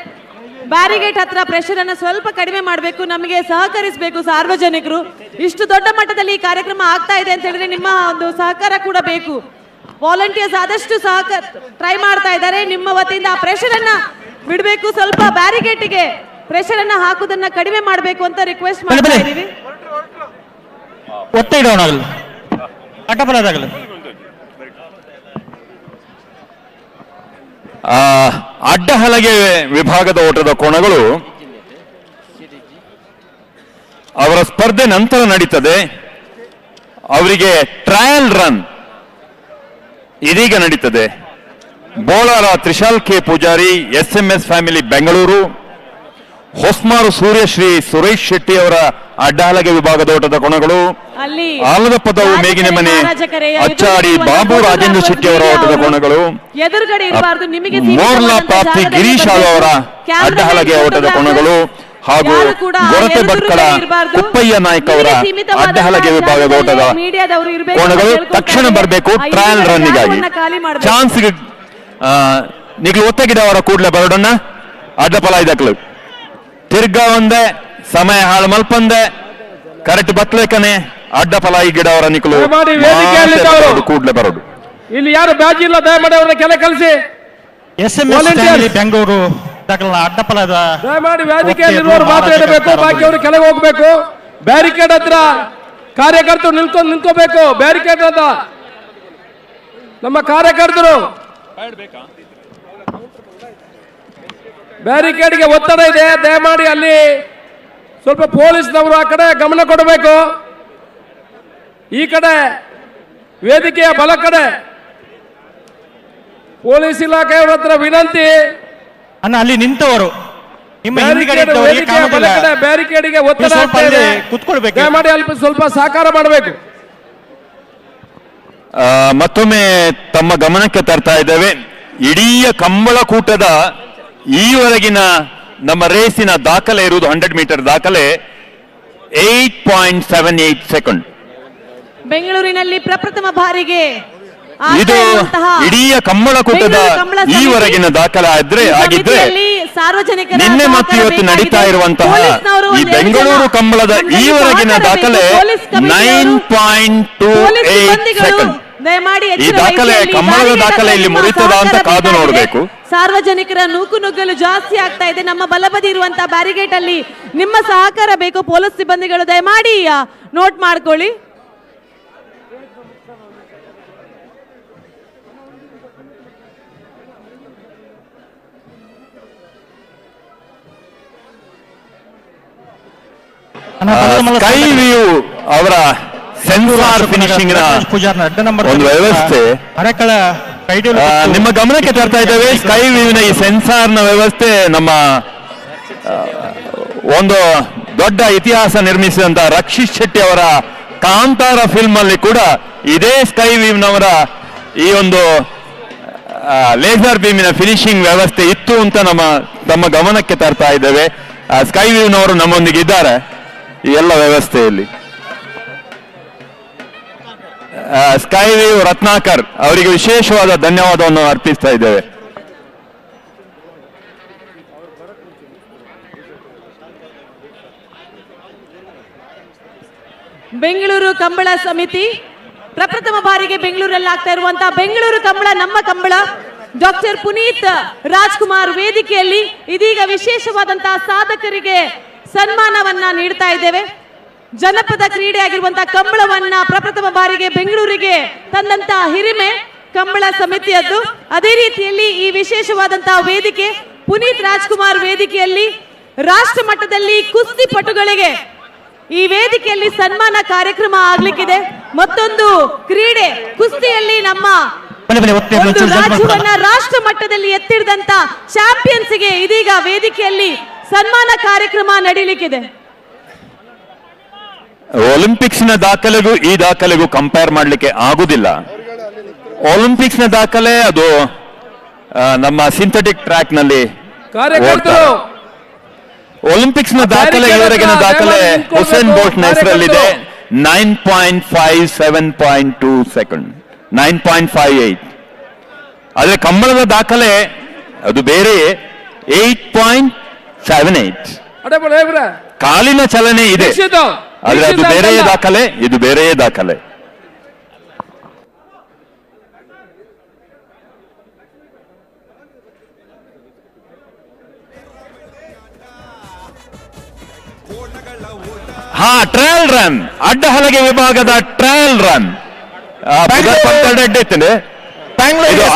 ಬ್ಯಾರಿಗೇಟ್ ಹತ್ರ ಪ್ರೆಷರ್ ಅನ್ನ ಸ್ವಲ್ಪ ಕಡಿಮೆ ಮಾಡಬೇಕು. ನಮಗೆ ಸಹಕರಿಸಬೇಕು ಸಾರ್ವಜನಿಕರು. ಇಷ್ಟು ದೊಡ್ಡ ಮಟ್ಟದಲ್ಲಿ ಈ ಕಾರ್ಯಕ್ರಮ ಆಗ್ತಾ ಇದೆ ಅಂತ ಹೇಳಿದ್ರೆ ನಿಮ್ಮ ಒಂದು ಸಹಕಾರ ಕೂಡ ಬೇಕು. ವಾಲಂಟಿಯರ್ಸ್ ಆದಷ್ಟು ಟ್ರೈ ಮಾಡ್ತಾ ಇದ್ದಾರೆ. ನಿಮ್ಮ ವತಿಯಿಂದ ಆ ಪ್ರೆಷರ್ ಅನ್ನ ಬಿಡಬೇಕು. ಸ್ವಲ್ಪ ಬ್ಯಾರಿಗೇಟಿಗೆ ಪ್ರೆಷರ್ ಅನ್ನ ಹಾಕುದನ್ನ ಕಡಿಮೆ ಮಾಡಬೇಕು ಅಂತ ರಿಕ್ವೆಸ್ಟ್ ಮಾಡ್ತಾ ಇದೀವಿ. ಅಡ್ಡಹಲಗೆ ವಿಭಾಗದ ಓಟದ ಕೋಣಗಳು ಅವರ ಸ್ಪರ್ಧೆ ನಂತರ ನಡೀತದೆ. ಅವರಿಗೆ ಟ್ರಯಲ್ ರನ್ ಇದೀಗ ನಡೀತದೆ. ಬೋಳಾರ Trishal K Poojary, SMS family Bengaluru, ಹೊಸ್ಮಾರು ಸೂರ್ಯಶ್ರೀ ಸುರೇಶ್ ಶೆಟ್ಟಿ ಅವರ ಅಡ್ಡಹಲಗೆ ವಿಭಾಗದ ಓಟದ ಕೋಣಗಳು. ಆಲದ ಪದವು ಮೇಗಿನ ಮನೆ ಅಚ್ಚಾಡಿ ಬಾಬು ರಾಜೇಂದ್ರ ಶೆಟ್ಟಿ ಅವರ ಓಟದ ಕೋಣಗಳು. ಮೋರ್ಲಾ ಪ್ರಾಪ್ತಿ ಗಿರೀಶ್ ಅವರ ಅಡ್ಡಹಲಗೆ ಓಟದ ಕೋಣಗಳು ಹಾಗೂ ಗೊರತೆ ಭಟ್ಕಳ ಕುಪ್ಪಯ್ಯ ನಾಯ್ಕ ಅವರ ಅಡ್ಡಹಲಗೆ ವಿಭಾಗದ ಓಟದ ಕೋಣಗಳು ತಕ್ಷಣ ಬರಬೇಕು ಟ್ರಯಲ್ ರನ್ನಿಗಾಗಿ. ಚಾನ್ಸ್ ನಿಗ್ಲು ಒತ್ತಗಿಡ ಅವರ ಕೂಡಲೇ ಬರೋಡನ್ನ ಅಡ್ಡಪಲ ಇದಕ್ಲು ತಿರ್ಗಾ ಒಂದೇ ಸಮಯ ಹಾಳು ಮಲ್ಪಂದೆ ಕರೆಕ್ಟ್ ಬತ್ಲೇಕನೆ ಅಡ್ಡಪಲ ಈ ಗಿಡ ಅವರ ನಿಕ್ಲು ಕೂಡಲೇ ಬರೋದು. ಇಲ್ಲಿ ಯಾರು ಬ್ಯಾಜ್ ಇಲ್ಲ ದಯಮಾಡಿ ಅವ್ರನ್ನ ಕೆಲ ಕಳಿಸಿ. ಬೆಂಗಳೂರು ಅಡ್ಡಪಲದ ದಯಮಾಡಿ ವೇದಿಕೆಯಲ್ಲಿರುವವರು ಮಾತ್ರ ಇಡಬೇಕು, ಬಾಕಿ ಅವರು ಕೆಳಗೆ ಹೋಗ್ಬೇಕು. ಬ್ಯಾರಿಕೇಡ್ ಹತ್ರ ಕಾರ್ಯಕರ್ತರು ನಿಂತ್ಕೋಬೇಕು. ಬ್ಯಾರಿಕೇಡ್ ಹತ್ರ ನಮ್ಮ ಕಾರ್ಯಕರ್ತರು ಬ್ಯಾರಿಕೇಡ್ಗೆ ಒತ್ತಡ ಇದೆ. ದಯಮಾಡಿ ಅಲ್ಲಿ ಸ್ವಲ್ಪ ಪೊಲೀಸ್ನವರು ಆ ಕಡೆ ಗಮನ ಕೊಡಬೇಕು. ಈ ಕಡೆ ವೇದಿಕೆಯ ಬಲ ಕಡೆ ಪೊಲೀಸ್ ಇಲಾಖೆಯವರ ಹತ್ರ ವಿನಂತಿ. ಅಲ್ಲಿ ನಿಂತವರು ಬ್ಯಾರಿಕೇಡ್ಗೆ ಒತ್ತಡ ದಯಮಾಡಿ ಅಲ್ಲಿ ಸ್ವಲ್ಪ ಸಹಕಾರ ಮಾಡಬೇಕು. ಮತ್ತೊಮ್ಮೆ ತಮ್ಮ ಗಮನಕ್ಕೆ ತರ್ತಾ ಇದ್ದೇವೆ, ಇಡೀ ಕಂಬಳ ಕೂಟದ ಈವರೆಗಿನ ನಮ್ಮ ರೇಸಿನ ದಾಖಲೆ ಇರುವುದು 100 ಮೀಟರ್ ದಾಖಲೆ 8.78 ಸೆಕೆಂಡ್. ಬೆಂಗಳೂರಿನಲ್ಲಿ ಪ್ರಪ್ರಥಮ ಬಾರಿಗೆ ಇದು ಇಡೀ ಕಂಬಳಕೂಟದ ಈವರೆಗಿನ ದಾಖಲೆ ಆಗಿದ್ರೆ ನಿನ್ನೆ ಮತ್ತು ಇವತ್ತು ನಡೀತಾ ಇರುವಂತಹ ಈ ಬೆಂಗಳೂರು ಕಂಬಳದ ಈವರೆಗಿನ ದಾಖಲೆ 9.28 ಸೆಕೆಂಡ್. ಈ ದಾಖಲೆ ಕಂಬಳದ ದಾಖಲೆ ಇಲ್ಲಿ ಮುರಿತದ ಅಂತ ಕಾದು ನೋಡಬೇಕು. ಸಾರ್ವಜನಿಕರ ನೂಕುನುಗ್ಗಲು ಜಾಸ್ತಿ ಆಗ್ತಾ ಇದೆ. ನಮ್ಮ ಬಲಬದಿ ಇರುವಂತಹ ಬ್ಯಾರಿಗೇಟ್ ಅಲ್ಲಿ ನಿಮ್ಮ ಸಹಕಾರ ಬೇಕು. ಪೊಲೀಸ್ ಸಿಬ್ಬಂದಿಗಳು ದಯಮಾಡಿ ನೋಟ್ ಮಾಡ್ಕೊಳ್ಳಿ. ಸ್ಕೈ ವ್ಯೂ ಅವರ ಸೆನ್ಸಾರ್ ಫಿನಿಶಿಂಗ್ ಒಂದು ವ್ಯವಸ್ಥೆ ನಿಮ್ಮ ಗಮನಕ್ಕೆ ತರ್ತಾ ಇದ್ದೇವೆ. ಸ್ಕೈ ವ್ಯೂನ ಈ ಸೆನ್ಸಾರ್ನ ವ್ಯವಸ್ಥೆ ನಮ್ಮ ಒಂದು ದೊಡ್ಡ ಇತಿಹಾಸ ನಿರ್ಮಿಸಿದಂತ ರಕ್ಷಿತ್ ಶೆಟ್ಟಿ ಅವರ ಕಾಂತಾರ ಫಿಲ್ಮ್ ಅಲ್ಲಿ ಕೂಡ ಇದೇ ಸ್ಕೈ ವ್ಯೂನವರ ಈ ಒಂದು ಲೇಸರ್ ಬೀಮಿನ ಫಿನಿಶಿಂಗ್ ವ್ಯವಸ್ಥೆ ಇತ್ತು ಅಂತ ನಮ್ಮ ಗಮನಕ್ಕೆ ತರ್ತಾ ಇದ್ದೇವೆ. ಸ್ಕೈ ವ್ಯೂನವರು ನಮ್ಮೊಂದಿಗೆ ಇದ್ದಾರೆ ಈ ಎಲ್ಲ ವ್ಯವಸ್ಥೆಯಲ್ಲಿ. ಸ್ಕೈ ವ್ಯೂ ರತ್ನಾಕರ್ ಅವರಿಗೆ ವಿಶೇಷವಾದ ಧನ್ಯವಾದವನ್ನು ಅರ್ಪಿಸ್ತಾ ಇದ್ದೇವೆ. ಬೆಂಗಳೂರು ಕಂಬಳ ಸಮಿತಿ ಪ್ರಪ್ರಥಮ ಬಾರಿಗೆ ಬೆಂಗಳೂರಲ್ಲಿ ಆಗ್ತಾ ಇರುವಂತಹ ಬೆಂಗಳೂರು ಕಂಬಳ ನಮ್ಮ ಕಂಬಳ ಡಾಕ್ಟರ್ ಪುನೀತ್ ರಾಜ್ಕುಮಾರ್ ವೇದಿಕೆಯಲ್ಲಿ ಇದೀಗ ವಿಶೇಷವಾದಂತಹ ಸಾಧಕರಿಗೆ ಸನ್ಮಾನವನ್ನ ನೀಡ್ತಾ ಇದ್ದೇವೆ. ಜನಪದ ಕ್ರೀಡೆ ಆಗಿರುವಂತಹ ಕಂಬಳವನ್ನ ಪ್ರಪ್ರಥಮ ಬಾರಿಗೆ ಬೆಂಗಳೂರಿಗೆ ತಂದಂತಹ ಹಿರಿಮೆ ಕಂಬಳ ಸಮಿತಿಯದ್ದು. ಅದೇ ರೀತಿಯಲ್ಲಿ ಈ ವಿಶೇಷವಾದಂತಹ ವೇದಿಕೆ ಪುನೀತ್ ರಾಜ್ಕುಮಾರ್ ವೇದಿಕೆಯಲ್ಲಿ ರಾಷ್ಟ್ರ ಮಟ್ಟದಲ್ಲಿ ಕುಸ್ತಿ ಪಟುಗಳಿಗೆ ಈ ವೇದಿಕೆಯಲ್ಲಿ ಸನ್ಮಾನ ಕಾರ್ಯಕ್ರಮ ಆಗ್ಲಿಕ್ಕಿದೆ. ಮತ್ತೊಂದು ಕ್ರೀಡೆ ಕುಸ್ತಿಯಲ್ಲಿ ನಮ್ಮ ರಾಜ್ಯವನ್ನ ರಾಷ್ಟ್ರ ಮಟ್ಟದಲ್ಲಿ ಎತ್ತಿಡಿದಂತ ಚಾಂಪಿಯನ್ಸ್ಗೆ ಇದೀಗ ವೇದಿಕೆಯಲ್ಲಿ ಸನ್ಮಾನ ಕಾರ್ಯಕ್ರಮ ನಡೀಲಿಕ್ಕಿದೆ. ಒಲಿಂಪಿಕ್ಸ್ ನ ದಾಖಲೆಗೂ ಈ ದಾಖಲೆಗೂ ಕಂಪೇರ್ ಮಾಡಲಿಕ್ಕೆ ಆಗುದಿಲ್ಲ. ಒಲಿಂಪಿಕ್ಸ್ ನ ದಾಖಲೆ ಅದು ನಮ್ಮ ಸಿಂಥೆಟಿಕ್ ಟ್ರ್ಯಾಕ್ ನಲ್ಲಿ ಒಲಿಂಪಿಕ್ಸ್ ನ ದಾಖಲೆ ಇವರೆಗಿನ ದಾಖಲೆ ಹುಸೇನ್ ಬೋಲ್ಟ್ ನ ಹೆಸರಲ್ಲಿದೆ 9.57.2 ಸೆಕೆಂಡ್ 9.58. ಆದ್ರೆ ಕಂಬಳದ ದಾಖಲೆ ಅದು ಬೇರೆ 8.78. ಕಾಲಿನ ಚಲನೆ ಇದೆ ಆದ್ರೆ ಅದು ಬೇರೆಯೇ ದಾಖಲೆ, ಇದು ಬೇರೆಯೇ ದಾಖಲೆ. ಟ್ರಯಲ್ ರನ್, ಅಡ್ಡ ಹಲಗೆ ವಿಭಾಗದ ಟ್ರಯಲ್ ರನ್. ಇದು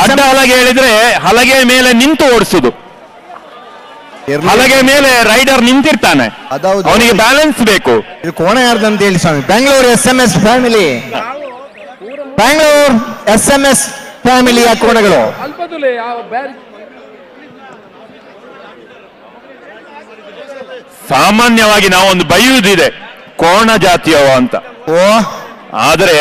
ಅಡ್ಡ ಹಲಗೆ ಹೇಳಿದ್ರೆ ಹಲಗೆ ಮೇಲೆ ನಿಂತು ಓಡಿಸುದು. ಹಲಗೆ ಮೇಲೆ ರೈಡರ್ ನಿಂತಿರ್ತಾನೆ, ಅವನಿಗೆ ಬ್ಯಾಲೆನ್ಸ್ ಬೇಕು. ಇದು ಕೋಣ ಯಾರ್ದಂತ ಹೇಳಿ ಸ್ವಾಮಿ. Bengaluru SMS family, Bengaluru SMS ಫ್ಯಾಮಿಲಿಯ ಕೋಣಗಳು. ಸಾಮಾನ್ಯವಾಗಿ ನಾವೊಂದು ಬೈಯುವುದಿದೆ ಕೋಣ ಜಾತಿಯವ ಅಂತ. ಆದರೆ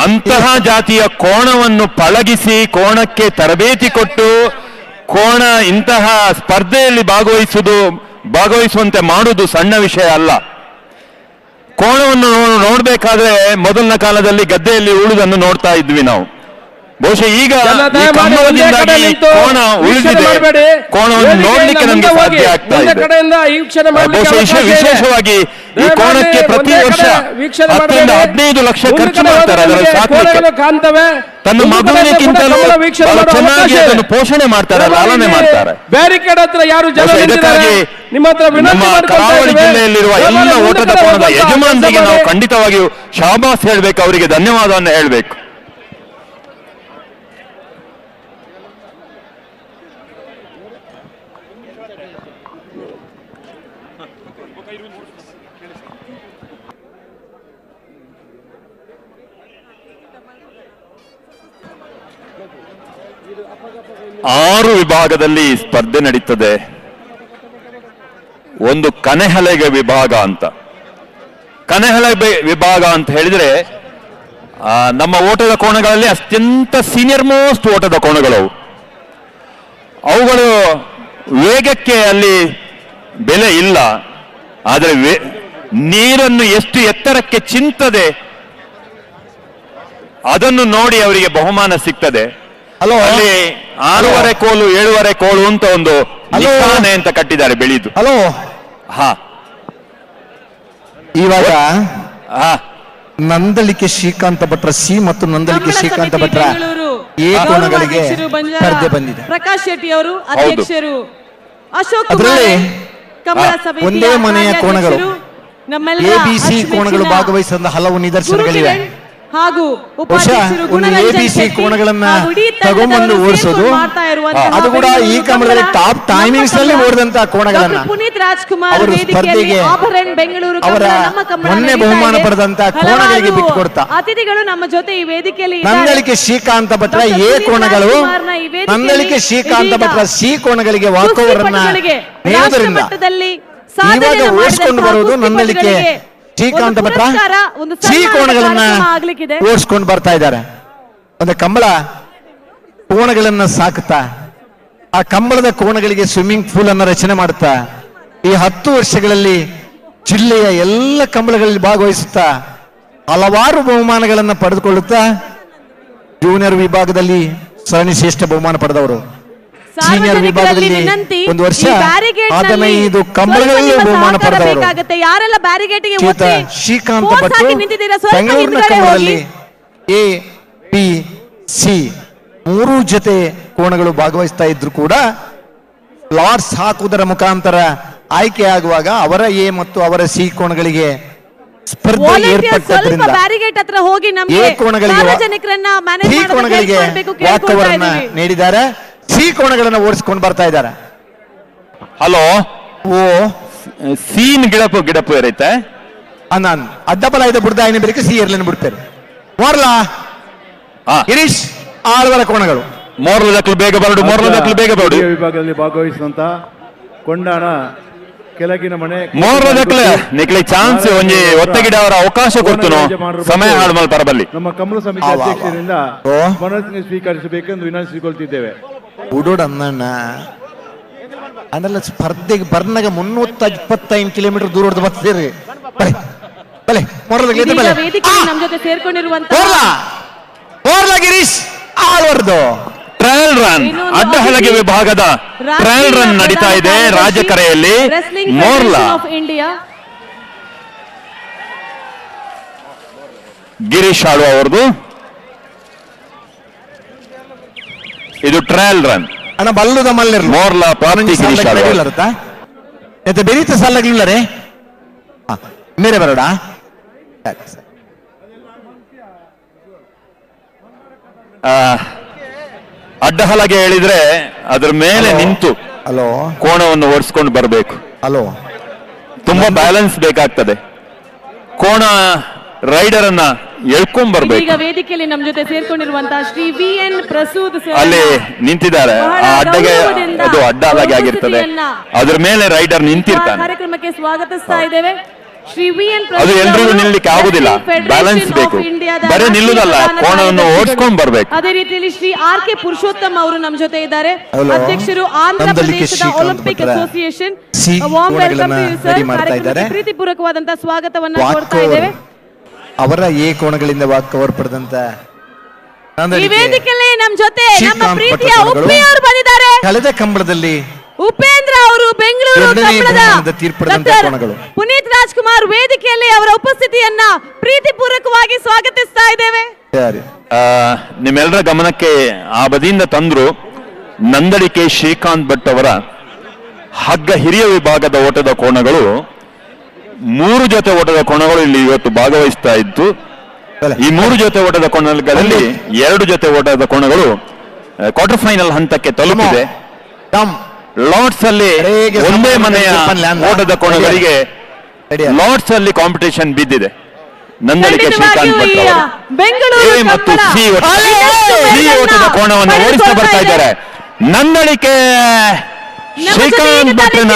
ಅಂತಹ ಜಾತಿಯ ಕೋಣವನ್ನು ಪಳಗಿಸಿ ಕೋಣಕ್ಕೆ ತರಬೇತಿ ಕೊಟ್ಟು ಕೋಣ ಇಂತಹ ಸ್ಪರ್ಧೆಯಲ್ಲಿ ಭಾಗವಹಿಸುವಂತೆ ಮಾಡುವುದು ಸಣ್ಣ ವಿಷಯ ಅಲ್ಲ. ಕೋಣವನ್ನು ನೋಡ್ಬೇಕಾದ್ರೆ ಮೊದಲಿನ ಕಾಲದಲ್ಲಿ ಗದ್ದೆಯಲ್ಲಿ ಉಳುವುದನ್ನು ನೋಡ್ತಾ ಇದ್ವಿ ನಾವು. ಬಹುಶಃ ಈಗ ಕೋಣ ಉಳಿದಿದೆ, ಕೋಣವನ್ನು ನೋಡ್ಲಿಕ್ಕೆ ನಮಗೆ ಸಾಧ್ಯ ಆಗ್ತಾ ಇದೆ. ಬಹುಶಃ ವಿಶೇಷವಾಗಿ ಈ ಕೋಣಕ್ಕೆ ಪ್ರತಿ ವರ್ಷ 10-15 ಲಕ್ಷ ಖರ್ಚು ಮಾಡ್ತಾರೆ ಅದರ ಸಾಕಲಿಕ್ಕೆ. ತನ್ನ ಮಗುವಿನಕ್ಕಿಂತಲೂ ಬಹಳ ಚೆನ್ನಾಗಿ ಅದನ್ನು ಪೋಷಣೆ ಮಾಡ್ತಾರೆ, ಲಾಲನೆ ಮಾಡ್ತಾರೆ. ಇದಕ್ಕಾಗಿ ನಮ್ಮ ಕರಾವಳಿ ಜಿಲ್ಲೆಯಲ್ಲಿರುವ ಎಲ್ಲ ಓಟದ ಕೋಣದ ಯಜಮಾನರಿಗೆ ನಾವು ಖಂಡಿತವಾಗಿಯೂ ಶಾಬಾಸ್ ಹೇಳ್ಬೇಕು, ಅವರಿಗೆ ಧನ್ಯವಾದವನ್ನು ಹೇಳ್ಬೇಕು. ಆರು ವಿಭಾಗದಲ್ಲಿ ಸ್ಪರ್ಧೆ ನಡೀತದೆ. ಒಂದು ಕನೆಹಲಗೆ ವಿಭಾಗ ಅಂತ. ಕನೆಹಲಗೆ ವಿಭಾಗ ಅಂತ ಹೇಳಿದ್ರೆ ನಮ್ಮ ಓಟದ ಕೋಣಗಳಲ್ಲಿ ಅತ್ಯಂತ ಸೀನಿಯರ್ ಮೋಸ್ಟ್ ಓಟದ ಕೋಣಗಳು ಅವುಗಳು ವೇಗಕ್ಕೆ ಅಲ್ಲಿ ಬೆಲೆ ಇಲ್ಲ, ಆದರೆ ನೀರನ್ನು ಎಷ್ಟು ಎತ್ತರಕ್ಕೆ ಚಿಂತದೆ ಅದನ್ನು ನೋಡಿ ಅವರಿಗೆ ಬಹುಮಾನ ಸಿಗ್ತದೆ. ಅಲ್ಲಿ 6.5 ಕೋಲು 7.5 ಕೋಲು ಅಂತ ಒಂದು ನಿಶಾನೆ ಅಂತ ಕಟ್ಟಿದ್ದಾರೆ ಬೆಳೆದು. ಹಲೋ, ಹಾ, ಇವಾಗ ನಂದಳಿಕೆ ಶ್ರೀಕಾಂತ ಭಟ್ರ ಸಿ ಮತ್ತು ನಂದಳಿಕೆ ಶ್ರೀಕಾಂತ ಭಟ್ರ ಎ ಕೋಣಗಳಿಗೆ ಸ್ಪರ್ಧೆ ಬಂದಿದೆ. ಪ್ರಕಾಶ್ ಶೆಟ್ಟಿ ಅವರು ಅಧ್ಯಕ್ಷರು, ಅಶೋಕ್ ಒಂದೇ ಮನೆಯ ಕೋಣಗಳು ಎಬಿಸಿ ಕೋಣಗಳು ಭಾಗವಹಿಸಿದ ಹಲವು ನಿದರ್ಶನಗಳಿವೆ. ಹಾಗೂ ಒಂದು ಎಬಿಸಿ ಕೋಣಗಳನ್ನ ತಗೊಂಡ್ಬಂದು ಓಡಿಸೋದು, ಅದು ಕೂಡ ಈ ಕಂಬಳದಲ್ಲಿ ಟಾಪ್ ಟೈಮಿಂಗ್ಸ್ ಅಲ್ಲಿ ಓಡಿದಂತ ಕೋಣಗಳನ್ನ ಪುನೀತ್ ರಾಜ್ಕುಮಾರ್ ಅವರು ಸ್ಪರ್ಧೆಗೆ ಅವರ ಮೊನ್ನೆ ಬಹುಮಾನ ಪಡೆದಂತ ಕೋಣಗಳಿಗೆ ಬಿಟ್ಟು ಕೊಡ್ತಾ ಅತಿಥಿಗಳು ನಮ್ಮ ಜೊತೆ ಈ ವೇದಿಕೆಯಲ್ಲಿ ನಂದಳಿಕೆ ಶ್ರೀಕಾಂತ ಭಟ್ರ ಎ ಕೋಣಗಳು ನಂದಳಿಕೆ ಶ್ರೀಕಾಂತ ಭಟ್ರ ಸಿ ಕೋಣಗಳಿಗೆ ವಾಕೋವರ್ ಅನ್ನ ನೀಡುವುದರಿಂದ ಇವಾಗ ಓಡಿಸ್ಕೊಂಡು ಬರುವುದು ನಂದಳಿಕೆ ಶ್ರೀಕಾಂತ ಭಟ್ರ ಸಿ ಕೋಣಗಳನ್ನ ಓಡಿಸ್ಕೊಂಡು ಬರ್ತಾ ಇದ್ದಾರೆ. ಒಂದು ಕಂಬಳ ಕೋಣಗಳನ್ನ ಸಾಕ್ತಾ ಆ ಕಂಬಳದ ಕೋಣಗಳಿಗೆ ಸ್ವಿಮ್ಮಿಂಗ್ ಪೂಲ್ ಅನ್ನ ರಚನೆ ಮಾಡುತ್ತಾ ಈ 10 ವರ್ಷಗಳಲ್ಲಿ ಜಿಲ್ಲೆಯ ಎಲ್ಲ ಕಂಬಳಗಳಲ್ಲಿ ಭಾಗವಹಿಸುತ್ತಾ ಹಲವಾರು ಬಹುಮಾನಗಳನ್ನು ಪಡೆದುಕೊಳ್ಳುತ್ತಾ ಜೂನಿಯರ್ ವಿಭಾಗದಲ್ಲಿ ಸರಣಿ ಶ್ರೇಷ್ಠ ಬಹುಮಾನ ಪಡೆದವರು, ಸೀನಿಯರ್ ವಿಭಾಗದಲ್ಲಿ ಒಂದು ವರ್ಷ 15 ಕಂಬಳಗಳಲ್ಲಿ ಬಹುಮಾನ ಪಡೆದವರು ಶ್ರೀಕಾಂತ ಭಟ್ರು ಬೆಂಗಳೂರಿನ ಕಂಬಳದಲ್ಲಿ ಎ ಬಿ ಸಿ 3 ಜೊತೆ ಕೋಣಗಳು ಭಾಗವಹಿಸ್ತಾ ಇದ್ರು ಕೂಡ ಲಾಟ್ಸ್ ಹಾಕುವುದರ ಮುಖಾಂತರ ಆಯ್ಕೆ ಆಗುವಾಗ ಅವರ ಎ ಮತ್ತು ಅವರ ಸಿ ಕೋಣಗಳಿಗೆ ಸ್ಪರ್ಧೆ ಏರ್ಪಟ್ಟದ್ರಿಂದ ಎ ಕೋಣಗಳಿಗೆ ವಾಕವರ್ ನೀಡಿದ್ದಾರೆ, ಸಿ ಕೋಣಗಳನ್ನ ಓಡಿಸ್ಕೊಂಡು ಬರ್ತಾ ಇದ್ದಾರೆ. ಹಲೋ, ಓ ಸೀನ್ ಗಿಡಪು ಇರುತ್ತೆ ನಾನು ಅಡ್ಡಬಲ ಇದೆ ಬಿಡ್ದ ಏನೇ ಬೇಕು ಸಿ ಏರ್ಲನ್ನು ಬಿಡ್ತೇನೆ. ಮೋರ್ಲಾ ಗಿರೀಶ್ ಆಳ್ವರ ಕೋಣಗಳು ಮೋರ್ಲದಕ್ಕಲು ಬೇಗ ಬರಡು, ಮೋರ್ಲದಕ್ಕಲು ಬೇಗ ಬರಡು. ವಿಭಾಗದಲ್ಲಿ ಭಾಗವಹಿಸಿದಂತ ಕೊಂಡಾಣ ಕೆಳಗಿನ ಮನೆ ಮೋರ್ಲದಕ್ಕಲೆ ನಿಕ್ಲಿ ಚಾನ್ಸ್ ಒಂಜಿ ಒತ್ತಗಿಡ ಅವರ ಅವಕಾಶ ಕೊಡ್ತನು ಸಮಯ ಹಾಳ್ಮಲ್ ಪರಬಲ್ಲಿ. ನಮ್ಮ ಕಂಬಳ ಸಮಿತಿ ಅಧ್ಯಕ್ಷರಿಂದ ಮನಸ್ಸಿಗೆ ಸ್ವೀಕರಿಸಬೇಕೆಂದು ವಿನಂತಿಸಿಕೊಳ್ತಿದ್ದೇವೆ. ಉಡೋಡ್ ಅನ್ನಣ್ಣ ಅದೆಲ್ಲ ಸ್ಪರ್ಧೆಗೆ ಬರ್ನಾಗ 325 ಕಿಲೋಮೀಟರ್ ದೂರ ಹೊಡೆದು ಬರ್ತೀರಿ. ಗಿರೀಶ್ ಆಳ್ವರ್ದು ಟ್ರಯಲ್ ರನ್ ಅಡ್ಡಹಲಗೆ ವಿಭಾಗದ ಟ್ರಯಲ್ ರನ್ ನಡೀತಾ ಇದೆ ರಾಜಕರೆಯಲ್ಲಿ. ಮೋರ್ಲಾ ಗಿರೀಶ್ ಆಳ್ವ ಅವರದು ಇದು ಟ್ರಯಲ್ ರನ್ ಅಣ್ಣ ಬಲ್ಲುದ ಮಲ್ಲರ್ ಮೋರ್ಲಾ ಪ್ರಾರ್ಥಿ ಗಿರೀಶ್ ಆಳ್ವ ಬೆರೀತ ಸಾಲಾಗ್ಲಿಲ್ಲ ರೇ ಮೇರೆ ಬರೋಡ ಅಡ್ಡಹಲಗೆ ಹೇಳಿದ್ರೆ ಅದ್ರ ಮೇಲೆ ನಿಂತು ಕೋಣವನ್ನು ಓಡಿಸ್ಕೊಂಡು ಬರಬೇಕು. ತುಂಬಾ ಬ್ಯಾಲೆನ್ಸ್ ಬೇಕಾಗ್ತದೆ. ಕೋಣ ರೈಡರ್ ಅನ್ನ ಎಳ್ಕೊಂಡ್ ಬರ್ಬೇಕು. ಈಗ ವೇದಿಕೆಯಲ್ಲಿ ನಮ್ಮ ಜೊತೆ ಸೇರ್ಕೊಂಡಿರುವಂತಹ ಶ್ರೀ ವಿ.ಎನ್. ಪ್ರಸೂದ್ ಅಲ್ಲಿ ನಿಂತಿದ್ದಾರೆ. ಆ ಅಡ್ಡಗೆ ಅದು ಅಡ್ಡ ಹಲಗೆ ಆಗಿರ್ತದೆ, ಅದ್ರ ಮೇಲೆ ರೈಡರ್ ನಿಂತಿರ್ತಾನೆ. ಕಾರ್ಯಕ್ರಮಕ್ಕೆ ಸ್ವಾಗತಿಸ್ತಾ ಇದ್ದೇವೆ. ಅದು ಎಲ್ರಿಗೂ ನಿಲ್ಲಲಿಕ್ಕೆ ಆಗುದಿಲ್ಲ, ಬ್ಯಾಲೆನ್ಸ್ ಬೇಕು. ಬರೀ ನಿಲ್ಲುದಲ್ಲ, ಕೋಣವನ್ನು ಓಡಿಸ್ಕೊಂಡ್ ಬರ್ಬೇಕು. ಅದೇ ರೀತಿಯಲ್ಲಿ ಶ್ರೀ ಆರ್ ಕೆ ಪುರುಷೋತ್ತಮ್ ಅವರು ನಮ್ಮ ಜೊತೆ ಇದ್ದಾರೆ, ಅಧ್ಯಕ್ಷರು ಆಂಧ್ರ ಪ್ರದೇಶದ ಒಲಿಂಪಿಕ್ ಅಸೋಸಿಯೇಷನ್. ಪ್ರೀತಿಪೂರ್ವಕವಾದಂತಹ ಸ್ವಾಗತವನ್ನ ಕೋರ್ತಾ ಇದ್ದೇವೆ. ಅವರ ಎ ಕೋಣಗಳಿಂದ ಕವರ್ ಪಡೆದಂತ ಈ ವೇದಿಕೆಯಲ್ಲಿ ನಮ್ಮ ಜೊತೆ ನಮ್ಮ ಪ್ರೀತಿಯ ಉಪ್ಪಿ ಅವರು ಬಂದಿದ್ದಾರೆ. ಕಳೆದ ಕಂಬಳದಲ್ಲಿ ಉಪೇಂದ್ರ ಅವರು ಬೆಂಗಳೂರು ಪುನೀತ್ ರಾಜ್ಕುಮಾರ್ ವೇದಿಕೆಯಲ್ಲಿ ಅವರ ಉಪಸ್ಥಿತಿಯನ್ನ ಪ್ರೀತಿಪೂರ್ವಕವಾಗಿ ಸ್ವಾಗತಿಸ್ತಾ ಇದ್ದೇವೆ. ನಿಮ್ಮೆಲ್ಲರ ಗಮನಕ್ಕೆ ಆ ಬದಿಯಿಂದ ತಂದ್ರು ನಂದಳಿಕೆ ಶ್ರೀಕಾಂತ್ ಭಟ್ ಅವರ ಹಗ್ಗ ಹಿರಿಯ ವಿಭಾಗದ ಓಟದ ಕೋಣಗಳು 3 ಜೊತೆ ಓಟದ ಕೋಣಗಳು ಇಲ್ಲಿ ಇವತ್ತು ಭಾಗವಹಿಸ್ತಾ ಇದ್ದು, ಈ 3 ಜೊತೆ ಓಟದ ಕೋಣಗಳಲ್ಲಿ 2 ಜೊತೆ ಓಟದ ಕೋಣಗಳು ಕ್ವಾರ್ಟರ್ ಫೈನಲ್ ಹಂತಕ್ಕೆ ತಲುಪಿದೆ. ಲಾಟ್ಸ್ ಅಲ್ಲಿ ಒಂದೇ ಮನೆಯ ಓಟದ ಕೋಣಗಳಿಗೆ ಲಾಟ್ಸ್ ಅಲ್ಲಿ ಕಾಂಪಿಟೇಷನ್ ಬಿದ್ದಿದೆ. ನಂದಳಿಕೆ ಶ್ರೀಕಾಂತ್ ಭಟ್ ಅವರು ಎ ಮತ್ತು ಸಿ ಓಟದ ಕೋಣವನ್ನು ಓಡಿಸ್ತಾ ಬರ್ತಾ ಇದ್ದಾರೆ. ನಂದಳಿಕೆ ಶ್ರೀಕಾಂತ್ ಭಟ್ನ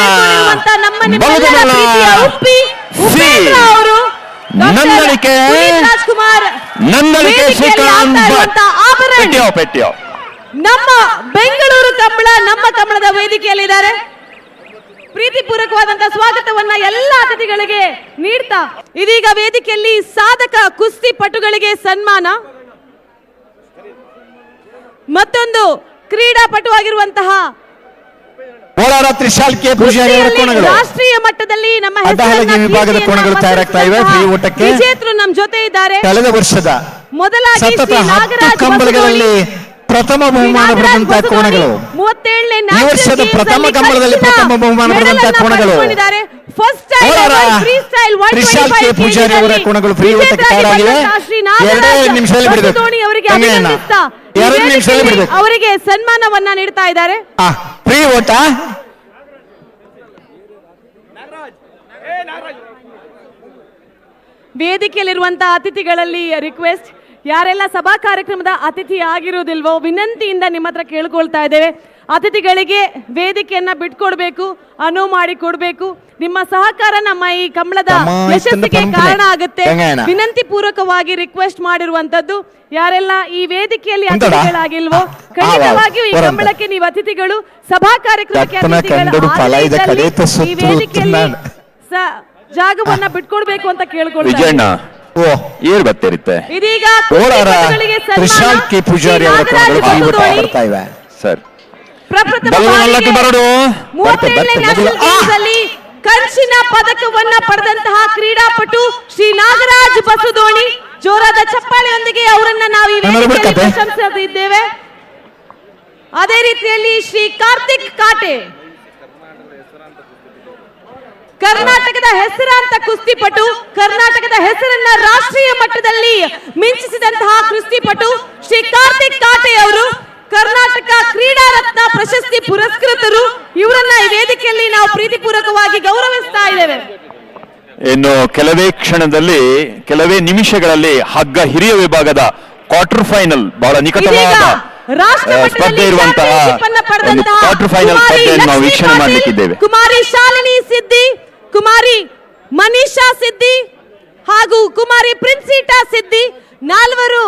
ನಂದಳಿಕೆ ಶ್ರೀಕಾಂತ್ ಭಟ್ ಪೆಟ್ಟಿಯೋ ನಮ್ಮ ಬೆಂಗಳೂರು ಕಂಬಳ ನಮ್ಮ ಕಂಬಳದ ವೇದಿಕೆಯಲ್ಲಿದ್ದಾರೆ. ಪ್ರೀತಿಪೂರ್ವಕವಾದಂತಹ ಸ್ವಾಗತವನ್ನ ಎಲ್ಲ ಅತಿಥಿಗಳಿಗೆ ನೀಡ್ತಾ ಇದೀಗ ವೇದಿಕೆಯಲ್ಲಿ ಸಾಧಕ ಕುಸ್ತಿ ಪಟುಗಳಿಗೆ ಸನ್ಮಾನ, ಮತ್ತೊಂದು ಕ್ರೀಡಾಪಟುವಾಗಿರುವಂತಹ ಕೋಲಾರ ತ್ರಿಶಾಲ್ ಕೆ ಪೂಜಾರಿ ಅವರ ಕೋಣಗಳು ರಾಷ್ಟ್ರೀಯ ಮಟ್ಟದಲ್ಲಿ ನಮ್ಮ ಅಡ್ಡಹಲಗೆ ವಿಭಾಗದ ಕೋಣಗಳು ತಯಾರಾಗ್ತಾ ಇವೆ. ಫ್ರೀ ಊಟಕ್ಕೆ ವಿಜೇತರು ನಮ್ಮ ಜೊತೆ ಇದ್ದಾರೆ. ಕಳೆದ ವರ್ಷದ ಮೊದಲಾಗಿ ಸತತ ಶ್ರೀ 10 ನಾಗರಾಜ್ ಕಂಬಳಗಳಲ್ಲಿ ಪ್ರಥಮ ಬಹುಮಾನ ಪಡೆದಂತಹ ಕೋಣಗಳು. 37ನೇ ಈ ವರ್ಷದ ಪ್ರಥಮ ಕಂಬಳದಲ್ಲಿ ಪ್ರಥಮ ಬಹುಮಾನ ಪಡೆದಂತಹ ಕೋಣಗಳು ಕೋಲಾರ ತ್ರಿಶಾಲ್ ಕೆ ಪೂಜಾರಿ ಅವರ ಕೋಣಗಳು ಫ್ರೀ ಊಟಕ್ಕೆ ತಯಾರಾಗಿವೆ. 2 ನಿಮಿಷದಲ್ಲಿ ಬಿಡಬೇಕು. 2 ನಿಮಿಷದಲ್ಲಿ ಬಿಡಬೇಕು. ಅವರಿಗೆ ಸನ್ಮಾನವನ್ನ ನೀಡ್ತಾ ಇದ್ದಾರೆ. ಫ್ರೀ ಊಟ. ವೇದಿಕೆಯಲ್ಲಿರುವಂತಹ ಅತಿಥಿಗಳಲ್ಲಿ ರಿಕ್ವೆಸ್ಟ್, ಯಾರೆಲ್ಲ ಸಭಾ ಕಾರ್ಯಕ್ರಮದ ಅತಿಥಿ ಆಗಿರುವುದಿಲ್ವೋ ವಿನಂತಿಯಿಂದ ನಿಮ್ಮ ಹತ್ರ ಕೇಳ್ಕೊಳ್ತಾ ಇದ್ದೇವೆ. ಅತಿಥಿಗಳಿಗೆ ವೇದಿಕೆಯನ್ನ ಬಿಟ್ಕೊಡ್ಬೇಕು, ಅನುವು ಮಾಡಿ ಕೊಡ್ಬೇಕು. ನಿಮ್ಮ ಸಹಕಾರ ನಮ್ಮ ಈ ಕಂಬಳದ ಯಶಸ್ಸಿಗೆ ಕಾರಣ ಆಗುತ್ತೆ. ವಿನಂತಿ ಪೂರ್ವಕವಾಗಿ ರಿಕ್ವೆಸ್ಟ್ ಮಾಡಿರುವಂತದ್ದು. ಯಾರೆಲ್ಲ ಈ ವೇದಿಕೆಯಲ್ಲಿ ಅತಿಥಿಗಳಾಗಿಲ್ವೋ ಖಂಡಿತವಾಗಿಯೂ ಈ ಕಂಬಳಕ್ಕೆ ನೀವು ಅತಿಥಿಗಳು, ಸಭಾ ಕಾರ್ಯಕ್ರಮಕ್ಕೆ ಈ ವೇದಿಕೆಯಲ್ಲಿ ಜಾಗವನ್ನ ಬಿಟ್ಕೊಡ್ಬೇಕು ಅಂತ ಕೇಳ್ಕೊಳ್ತಾ ಬರ್ತಿರುತ್ತೆ. ಇದೀಗ ಕೋಲಾರ ತ್ರಿಶಾಲ್ ಕೆ ಪೂಜಾರಿ ಅವರ ಕೋಣಗಳು ಬರ್ತಾ ಇವೆ ಸರ್. ಕಂಚಿನ ಪದಕವನ್ನ ಪಡೆದಂತಹ ಕ್ರೀಡಾಪಟು ಶ್ರೀ ನಾಗರಾಜ್ ಬಸುದೋಣಿ, ಜೋರಾದ ಚಪ್ಪಾಳೆಯೊಂದಿಗೆ ಅವರನ್ನ ನಾವು ಈ ವೇದಿಕೆಯಲ್ಲಿ ಪ್ರಶಂಸಿಸಿದ್ದೇವೆ. ಅದೇ ರೀತಿಯಲ್ಲಿ ಶ್ರೀ ಕಾರ್ತಿಕ್ ಕಾಟೆ, ಕರ್ನಾಟಕದ ಹೆಸರಾಂತ ಕುಸ್ತಿಪಟು, ಕರ್ನಾಟಕದ ಹೆಸರನ್ನ ರಾಷ್ಟ್ರೀಯ ಮಟ್ಟದಲ್ಲಿ ಮಿಂಚಿಸಿದಂತಹ ಕುಸ್ತಿಪಟು ಶ್ರೀ ಕಾರ್ತಿಕ್ ಕಾಟೆ ಅವರು ಕರ್ನಾಟಕ ಕ್ರೀಡಾ ರತ್ನ ಪ್ರಶಸ್ತಿ ಪುರಸ್ಕೃತರು. ಇವರನ್ನ ಈ ವೇದಿಕೆಯಲ್ಲಿ ನಾವು ಪ್ರೀತಿಪೂರ್ವಕವಾಗಿ ಗೌರವಿಸ್ತಾ ಇದ್ದೇವೆ. ಇನ್ನು ಕೆಲವೇ ನಿಮಿಷಗಳಲ್ಲಿ ಹಗ್ಗ ಹಿರಿಯ ವಿಭಾಗದ ಕ್ವಾರ್ಟರ್ ಫೈನಲ್ ಬಹಳ ನಿಕಟವಾದ ಸ್ಪರ್ಧೆ ಇರುವಂತಹ ಕ್ವಾರ್ಟರ್ ಫೈನಲ್ ಸ್ಪರ್ಧೆಯನ್ನು ನಾವು ವೀಕ್ಷಣೆ ಮಾಡಲಿಕ್ಕಿದ್ದೇವೆ. ಕುಮಾರಿ ಶಾಲಿನಿ ಸಿದ್ದಿ, ಕುಮಾರಿ ಮನೀಷಾ ಸಿದ್ದಿ ಹಾಗೂ ಕುಮಾರಿ ಪ್ರಿನ್ಸಿಟಾ ಸಿದ್ದಿ, 4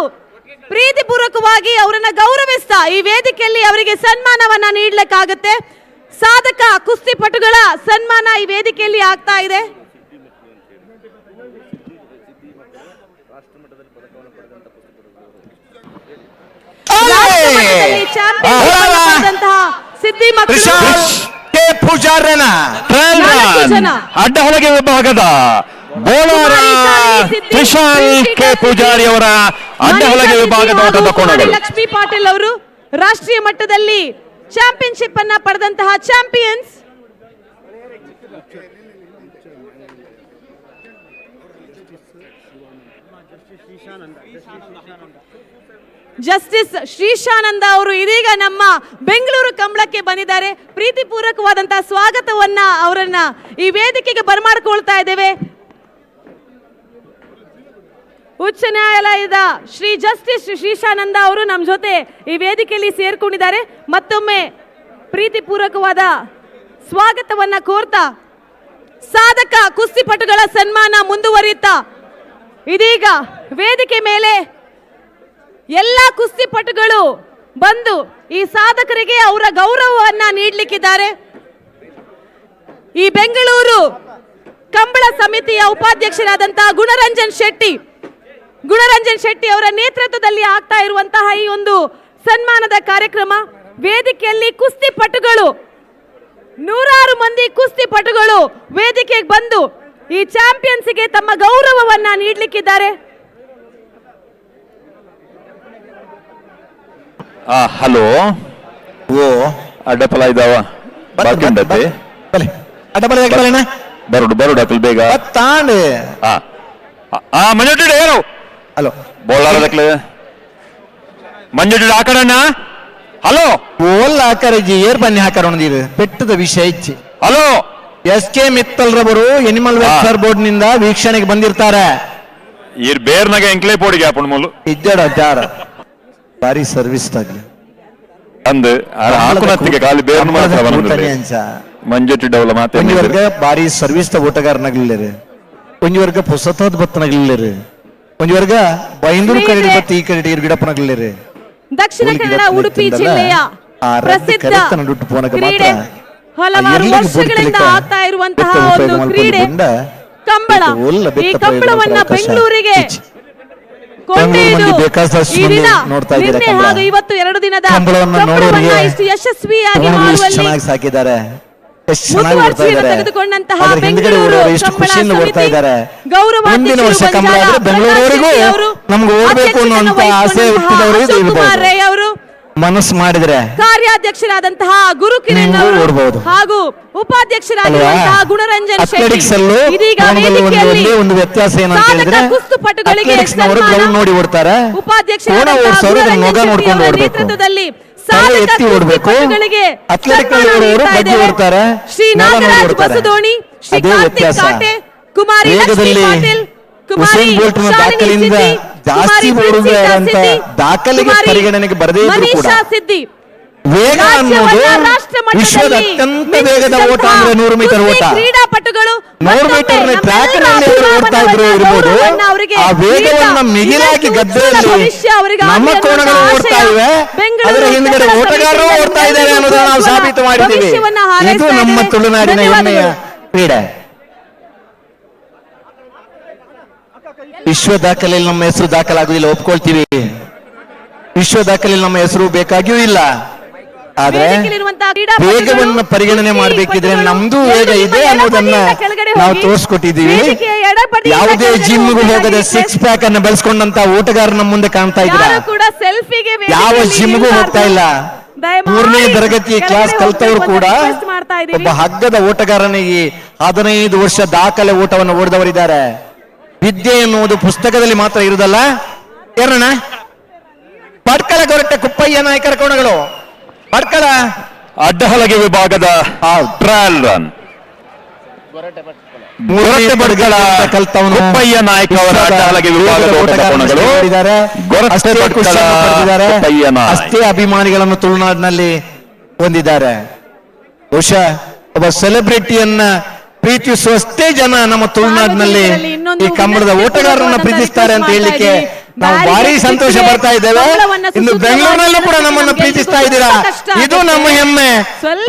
ಪ್ರೀತಿಪೂರ್ವಕವಾಗಿ ಅವರನ್ನ ಗೌರವಿಸ್ತಾ ಈ ವೇದಿಕೆಯಲ್ಲಿ ಅವರಿಗೆ ಸನ್ಮಾನವನ್ನ ನೀಡಲಿಕ್ಕಾಗುತ್ತೆ. ಸಾಧಕ ಕುಸ್ತಿಪಟುಗಳ ಸನ್ಮಾನ ಈ ವೇದಿಕೆಯಲ್ಲಿ ಆಗ್ತಾ ಇದೆ. ಸಿದ್ದಿ ಅಡ್ಡಹೊಳಗೆ ವಿಭಾಗದ ಬೋಳಾರ ತ್ರಿಶಾಲ್ ಕೆ ಪೂಜಾರಿ ಅವರ ಅಡ್ಡಹೊಳಗೆ ವಿಭಾಗದ ಓಟದ ಕೋಣಗಳು. ಲಕ್ಷ್ಮೀ ಪಾಟೀಲ್ ಅವರು ರಾಷ್ಟ್ರೀಯ ಮಟ್ಟದಲ್ಲಿ ಚಾಂಪಿಯನ್ಶಿಪ್ ಅನ್ನ ಪಡೆದಂತಹ ಚಾಂಪಿಯನ್ಸ್. ಜಸ್ಟಿಸ್ ಶ್ರೀಶಾನಂದ ಅವರು ಇದೀಗ ನಮ್ಮ ಬೆಂಗಳೂರು ಕಂಬಳಕ್ಕೆ ಬಂದಿದ್ದಾರೆ. ಪ್ರೀತಿಪೂರ್ವಕವಾದಂತಹ ಸ್ವಾಗತವನ್ನ ಅವರನ್ನ ಈ ವೇದಿಕೆಗೆ ಬರಮಾಡಿಕೊಳ್ತಾ ಇದ್ದೇವೆ. ಉಚ್ಚ ನ್ಯಾಯಾಲಯದ ಶ್ರೀ ಜಸ್ಟಿಸ್ ಶ್ರೀಶಾನಂದ ಅವರು ನಮ್ಮ ಜೊತೆ ಈ ವೇದಿಕೆಯಲ್ಲಿ ಸೇರ್ಕೊಂಡಿದ್ದಾರೆ. ಮತ್ತೊಮ್ಮೆ ಪ್ರೀತಿಪೂರ್ವಕವಾದ ಸ್ವಾಗತವನ್ನ ಕೋರ್ತಾ ಸಾಧಕ ಕುಸ್ತಿಪಟುಗಳ ಸನ್ಮಾನ ಮುಂದುವರಿಯುತ್ತಾ ಇದೀಗ ವೇದಿಕೆ ಮೇಲೆ ಎಲ್ಲ ಕುಸ್ತಿಪಟುಗಳು ಬಂದು ಈ ಸಾಧಕರಿಗೆ ಅವರ ಗೌರವವನ್ನ ನೀಡಲಿಕ್ಕಿದ್ದಾರೆ. ಈ ಬೆಂಗಳೂರು ಕಂಬಳ ಸಮಿತಿಯ ಉಪಾಧ್ಯಕ್ಷರಾದಂತಹ ಗುಣರಂಜನ್ ಶೆಟ್ಟಿ ಅವರ ನೇತೃತ್ವದಲ್ಲಿ ಆಗ್ತಾ ಇರುವಂತಹ ಈ ಒಂದು ಸನ್ಮಾನದ ಕಾರ್ಯಕ್ರಮ. ವೇದಿಕೆಯಲ್ಲಿ ಕುಸ್ತಿಪಟುಗಳು 100 ಮಂದಿ ಕುಸ್ತಿಪಟುಗಳು ವೇದಿಕೆಗೆ ಬಂದು ಈ ಚಾಂಪಿಯನ್ಸ್ಗೆ ತಮ್ಮ ಗೌರವವನ್ನ ನೀಡಲಿಕ್ಕಿದ್ದಾರೆ. ಹಲೋ, ಅಡ್ಡಪಲ ಇದ್ದಾವ ಬರುಡು ಅಕಲ್ ಬೇಗ ಮಂಜುಟ್ಟಿಡ ಏನು ಹಲೋ ಬೋಳಾರದಕ್ಲೆ ಮಂಜುಟ್ಟಿಡ ಆಕಡಣ್ಣ ಹಲೋ ಓಲ್ ಆಕರಜಿ ಏರ್ ಬನ್ನಿ ಹಾಕರೊಂದಿರು ಪೆಟ್ಟದ ವಿಷಯ ಇಚ್ಚಿ. ಹಲೋ, SK ಮಿತ್ತಲ್ ರವರು ಎನಿಮಲ್ ವೆಲ್ಫೇರ್ ಬೋರ್ಡ್ ನಿಂದ ವೀಕ್ಷಣೆಗೆ ಬಂದಿರ್ತಾರೆ. ಇರ್ ಬೇರ್ನಾಗ ಎಂಕ್ಲೇ ಪೋಡಿಗೆ ಹಾಕೊಂಡು ಮೂಲು ಇದ್ದಾಡ ಜಾರ ಬಾರಿ ಸರ್ವಿಸ್ ಆಗ್ಲಿ ಅಂದು ಹಾಕುನತ್ತಿಗೆ ಖಾಲಿ ಬೇರ್ನ ಮಾತ್ರ ಮಂಜುಟ್ಟಿ ಡವಲ ಮಾತೆ ಒಂಜಿ ಬಾರಿ ಸರ್ವಿಸ್ ದ ಊಟಗಾರನಾಗ್ಲಿಲ್ಲರು, ಒಂಜಿ ವರ್ಗ ಪುಸತದ ಬತ್ತನಾಗ್ಲಿಲ್ಲರು, ಒಂಜಿ ವರ್ಗ ಬೈಂದೂರು ಕಡೆ ಬತ್ತ ಈ ಕಡೆ ಗಿಡಪ್ಪನಾಗ್ಲಿಲ್ಲರು. ದಕ್ಷಿಣ ಕನ್ನಡ ಉಡುಪಿ ಜಿಲ್ಲೆಯ ಪ್ರಸಿದ್ಧ ಕ್ರೀಡೆ, ಹಲವಾರು ವರ್ಷಗಳಿಂದ ಆಗ್ತಾ ಇರುವಂತಹ ಒಂದು ಕ್ರೀಡೆ ಕಂಬಳ. ಈ ಕಂಬಳವನ್ನ ಬೆಂಗಳೂರಿಗೆ ಕೊಂಡೊಯ್ದು ಈ ದಿನ ನಿನ್ನೆ ಹಾಗೂ ಇವತ್ತು 2 ದಿನದ ಕಂಬಳವನ್ನ ಇಷ್ಟು ಯಶಸ್ವಿಯಾಗಿ ಮಾಡುವಲ್ಲಿ ಮುತುವರ್ಜಿಯನ್ನು ತೆಗೆದುಕೊಂಡಂತಹ ಬೆಂಗಳೂರು ಕಂಬಳ ಸಮಿತಿ ಗೌರವಾಧ್ಯಕ್ಷರು ಕುಮಾರ್ ರೈ ಅವರು, ಮನಸ್ಸು ಮಾಡಿದ್ರೆ ಕಾರ್ಯಾಧ್ಯಕ್ಷರಾದಂತಹ ಗುರು ಕಿರಣ್ ಅವರು ಹಾಗೂ ಉಪಾಧ್ಯಕ್ಷರಾಗಿರುವಂತಹ ಗುಣರಂಜನ್ ಶೆಟ್ಟಿ ಇದೀಗ ವೇದಿಕೆಯಲ್ಲಿ ಒಂದು ವ್ಯತ್ಯಾಸ ಸಾಧಕ ಕುಸ್ತುಪಟುಗಳಿಗೆ ನೋಡಿ ಓಡ್ತಾರೆ, ಉಪಾಧ್ಯಕ್ಷರಾದಂತಹ ಗುಣರಂಜನ್ ಶೆಟ್ಟಿ ಅವರ ನೇತೃತ್ವದಲ್ಲಿ ಸಾಧಕ ಕುಸ್ತುಪಟುಗಳಿಗೆ ಶ್ರೀ ನಾಗರಾಜ್ ಬಸದೋಣಿ, ಶ್ರೀ ಕಾರ್ತಿಕ್ ಕಾಟೆ, ಕುಮಾರಿ ಲಕ್ಷ್ಮೀ ಪಾಟೀಲ್, ಕುಮಾರಿ ಶಾಲಿನಿ ಸಿದ್ದಿ, ಜಾಸ್ತಿ ಓಡುವಂತ ದಾಖಲೆಗೆ ಪರಿಗಣನೆಗೆ ಬರದೇ ಇದ್ರು ಕೂಡ ಸಿದ್ದಿ ವೇಗ ಅನ್ನೋದು ವಿಶ್ವದ ಅತ್ಯಂತ ವೇಗದ ಓಟ ಅಂದ್ರೆ 100 ಮೀಟರ್ ಓಟ. ಕ್ರೀಡಾಪಟುಗಳು 100 ಮೀಟರ್ ಟ್ರ್ಯಾಕ್ ನಲ್ಲಿ ಓಡ್ತಾ ಇದ್ರು ಇರ್ಬೋದು, ಆ ವೇಗವನ್ನ ಮಿಗಿಲಾಗಿ ಗದ್ದೆಯಲ್ಲಿ ನಮ್ಮ ಕೋಣಗಳು ಓಡ್ತಾ ಇವೆ, ಅದರ ಹಿಂದ್ಗಡೆ ಓಟಗಾರರು ಓಡ್ತಾ ಇದ್ದಾರೆ ಅನ್ನೋದನ್ನ ನಾವು ಸಾಬೀತು ಮಾಡಿದ್ದೀವಿ. ಇದು ನಮ್ಮ ತುಳುನಾಡಿನ ಹೆಮ್ಮೆಯ ಕ್ರೀಡೆ. ವಿಶ್ವ ದಾಖಲೆಯಲ್ಲಿ ನಮ್ಮ ಹೆಸರು ದಾಖಲಾಗುವುದಿಲ್ಲ, ಒಪ್ಕೊಳ್ತೀವಿ. ವಿಶ್ವ ದಾಖಲೆಯಲ್ಲಿ ನಮ್ಮ ಹೆಸರು ಬೇಕಾಗಿಯೂ ಇಲ್ಲ. ಆದ್ರೆ ವೇಗವನ್ನ ಪರಿಗಣನೆ ಮಾಡಬೇಕಿದ್ರೆ ನಮ್ದು ವೇಗ ಇದೆ ಅನ್ನೋದನ್ನ ನಾವು ತೋರಿಸ್ಕೊಟ್ಟಿದ್ದೀವಿ. ಯಾವುದೇ ಜಿಮ್ಗೂ ಹೋಗದೆ 6 ಪ್ಯಾಕ್ ಅನ್ನ ಬೆಳೆಸ್ಕೊಂಡಂತ ಓಟಗಾರ ನಮ್ಮ ಮುಂದೆ ಕಾಣ್ತಾ ಇದ್ದೀರಾ. ಯಾವ ಜಿಮ್ಗೂ ಹೋಗ್ತಾ ಇಲ್ಲ. 3ನೇ ತರಗತಿ ಕ್ಲಾಸ್ ಕಲ್ತವರು ಕೂಡ ಒಬ್ಬ ಹಗ್ಗದ ಓಟಗಾರನಿಗೆ 15 ವರ್ಷ ದಾಖಲೆ ಓಟವನ್ನು ಓಡಿದವರಿದ್ದಾರೆ. ವಿದ್ಯೆ ಎನ್ನುವುದು ಪುಸ್ತಕದಲ್ಲಿ ಮಾತ್ರ ಇರುವುದಲ್ಲ. ಏನಣ್ಣ, ಪಡ್ಕಳ ಗೊರಟೆ ಕುಪ್ಪಯ್ಯ ನಾಯಕರ ಕೋಣಗಳು, ಪಡ್ಕಳ ಅಡ್ಡಹಲಗೆ ವಿಭಾಗದ ಟ್ರಯಲ್ ರನ್ ಕಲ್ತವನು ಕುಪ್ಪಯ್ಯ ನಾಯಕ ಅವರ ಅಡ್ಡಹಲಗೆ ವಿಭಾಗದ ಓಟದ ಕೋಣಗಳು ಅಷ್ಟೇ ಅಭಿಮಾನಿಗಳನ್ನು ತುಳುನಾಡಿನಲ್ಲಿ ಹೊಂದಿದ್ದಾರೆ. ಬಹುಶಃ ಒಬ್ಬ ಸೆಲೆಬ್ರಿಟಿಯನ್ನ ಪ್ರೀತಿಸುವಷ್ಟೇ ಜನ ನಮ್ಮ ತುಳುನಾಡಿನಲ್ಲಿ ಈ ಕಂಬಳದ ಓಟಗಾರರನ್ನ ಪ್ರೀತಿಸ್ತಾರೆ ಅಂತ ಹೇಳಲಿಕ್ಕೆ ನಾವು ಭಾರಿ ಸಂತೋಷ ಪಡ್ತಾ ಇದ್ದೇವೆ. ಇನ್ನು ಬೆಂಗಳೂರಿನಲ್ಲೂ ಕೂಡ ನಮ್ಮನ್ನು ಪ್ರೀತಿಸ್ತಾ ಇದ್ದೀರಾ, ಇದು ನಮ್ಮ ಹೆಮ್ಮೆ.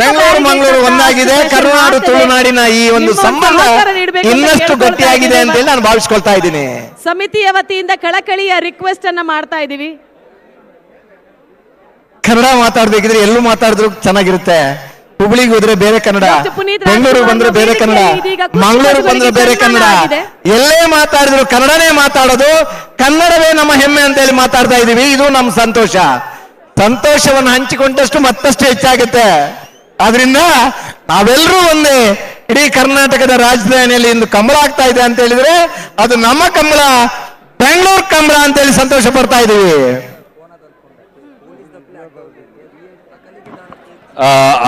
ಬೆಂಗಳೂರು ಮಂಗಳೂರು ಒಂದಾಗಿದೆ. ಕರುನಾಡು ತುಳುನಾಡಿನ ಈ ಒಂದು ಸಂಬಂಧ ಇನ್ನಷ್ಟು ಗಟ್ಟಿಯಾಗಿದೆ ಅಂತ ಹೇಳಿ ನಾನು ಭಾವಿಸ್ಕೊಳ್ತಾ ಇದ್ದೀನಿ. ಸಮಿತಿಯ ವತಿಯಿಂದ ಕಳಕಳಿಯ ರಿಕ್ವೆಸ್ಟ್ ಅನ್ನ ಮಾಡ್ತಾ ಇದ್ದೀವಿ. ಕನ್ನಡ ಮಾತಾಡ್ಬೇಕಿದ್ರೆ ಎಲ್ಲೂ ಮಾತಾಡಿದ್ರು ಚೆನ್ನಾಗಿರುತ್ತೆ. ಹುಬ್ಳಿಗೆ ಹೋದ್ರೆ ಬೇರೆ ಕನ್ನಡ, ಬೆಂಗಳೂರು ಬಂದ್ರೆ ಬೇರೆ ಕನ್ನಡ, ಮಂಗಳೂರು ಬಂದ್ರೆ ಬೇರೆ ಕನ್ನಡ. ಎಲ್ಲೇ ಮಾತಾಡಿದ್ರು ಕನ್ನಡನೇ ಮಾತಾಡೋದು, ಕನ್ನಡವೇ ನಮ್ಮ ಹೆಮ್ಮೆ ಅಂತ ಹೇಳಿ ಮಾತಾಡ್ತಾ ಇದೀವಿ. ಇದು ನಮ್ಮ ಸಂತೋಷ. ಸಂತೋಷವನ್ನು ಹಂಚಿಕೊಂಡಷ್ಟು ಮತ್ತಷ್ಟು ಹೆಚ್ಚಾಗುತ್ತೆ. ಆದ್ರಿಂದ ನಾವೆಲ್ಲರೂ ಒಂದೇ. ಇಡೀ ಕರ್ನಾಟಕದ ರಾಜಧಾನಿಯಲ್ಲಿ ಇಂದು ಕಂಬಳ ಆಗ್ತಾ ಇದೆ ಅಂತ ಹೇಳಿದ್ರೆ ಅದು ನಮ್ಮ ಕಂಬಳ, ಬೆಂಗಳೂರು ಕಂಬಳ ಅಂತ ಹೇಳಿ ಸಂತೋಷ ಪಡ್ತಾ ಇದೀವಿ.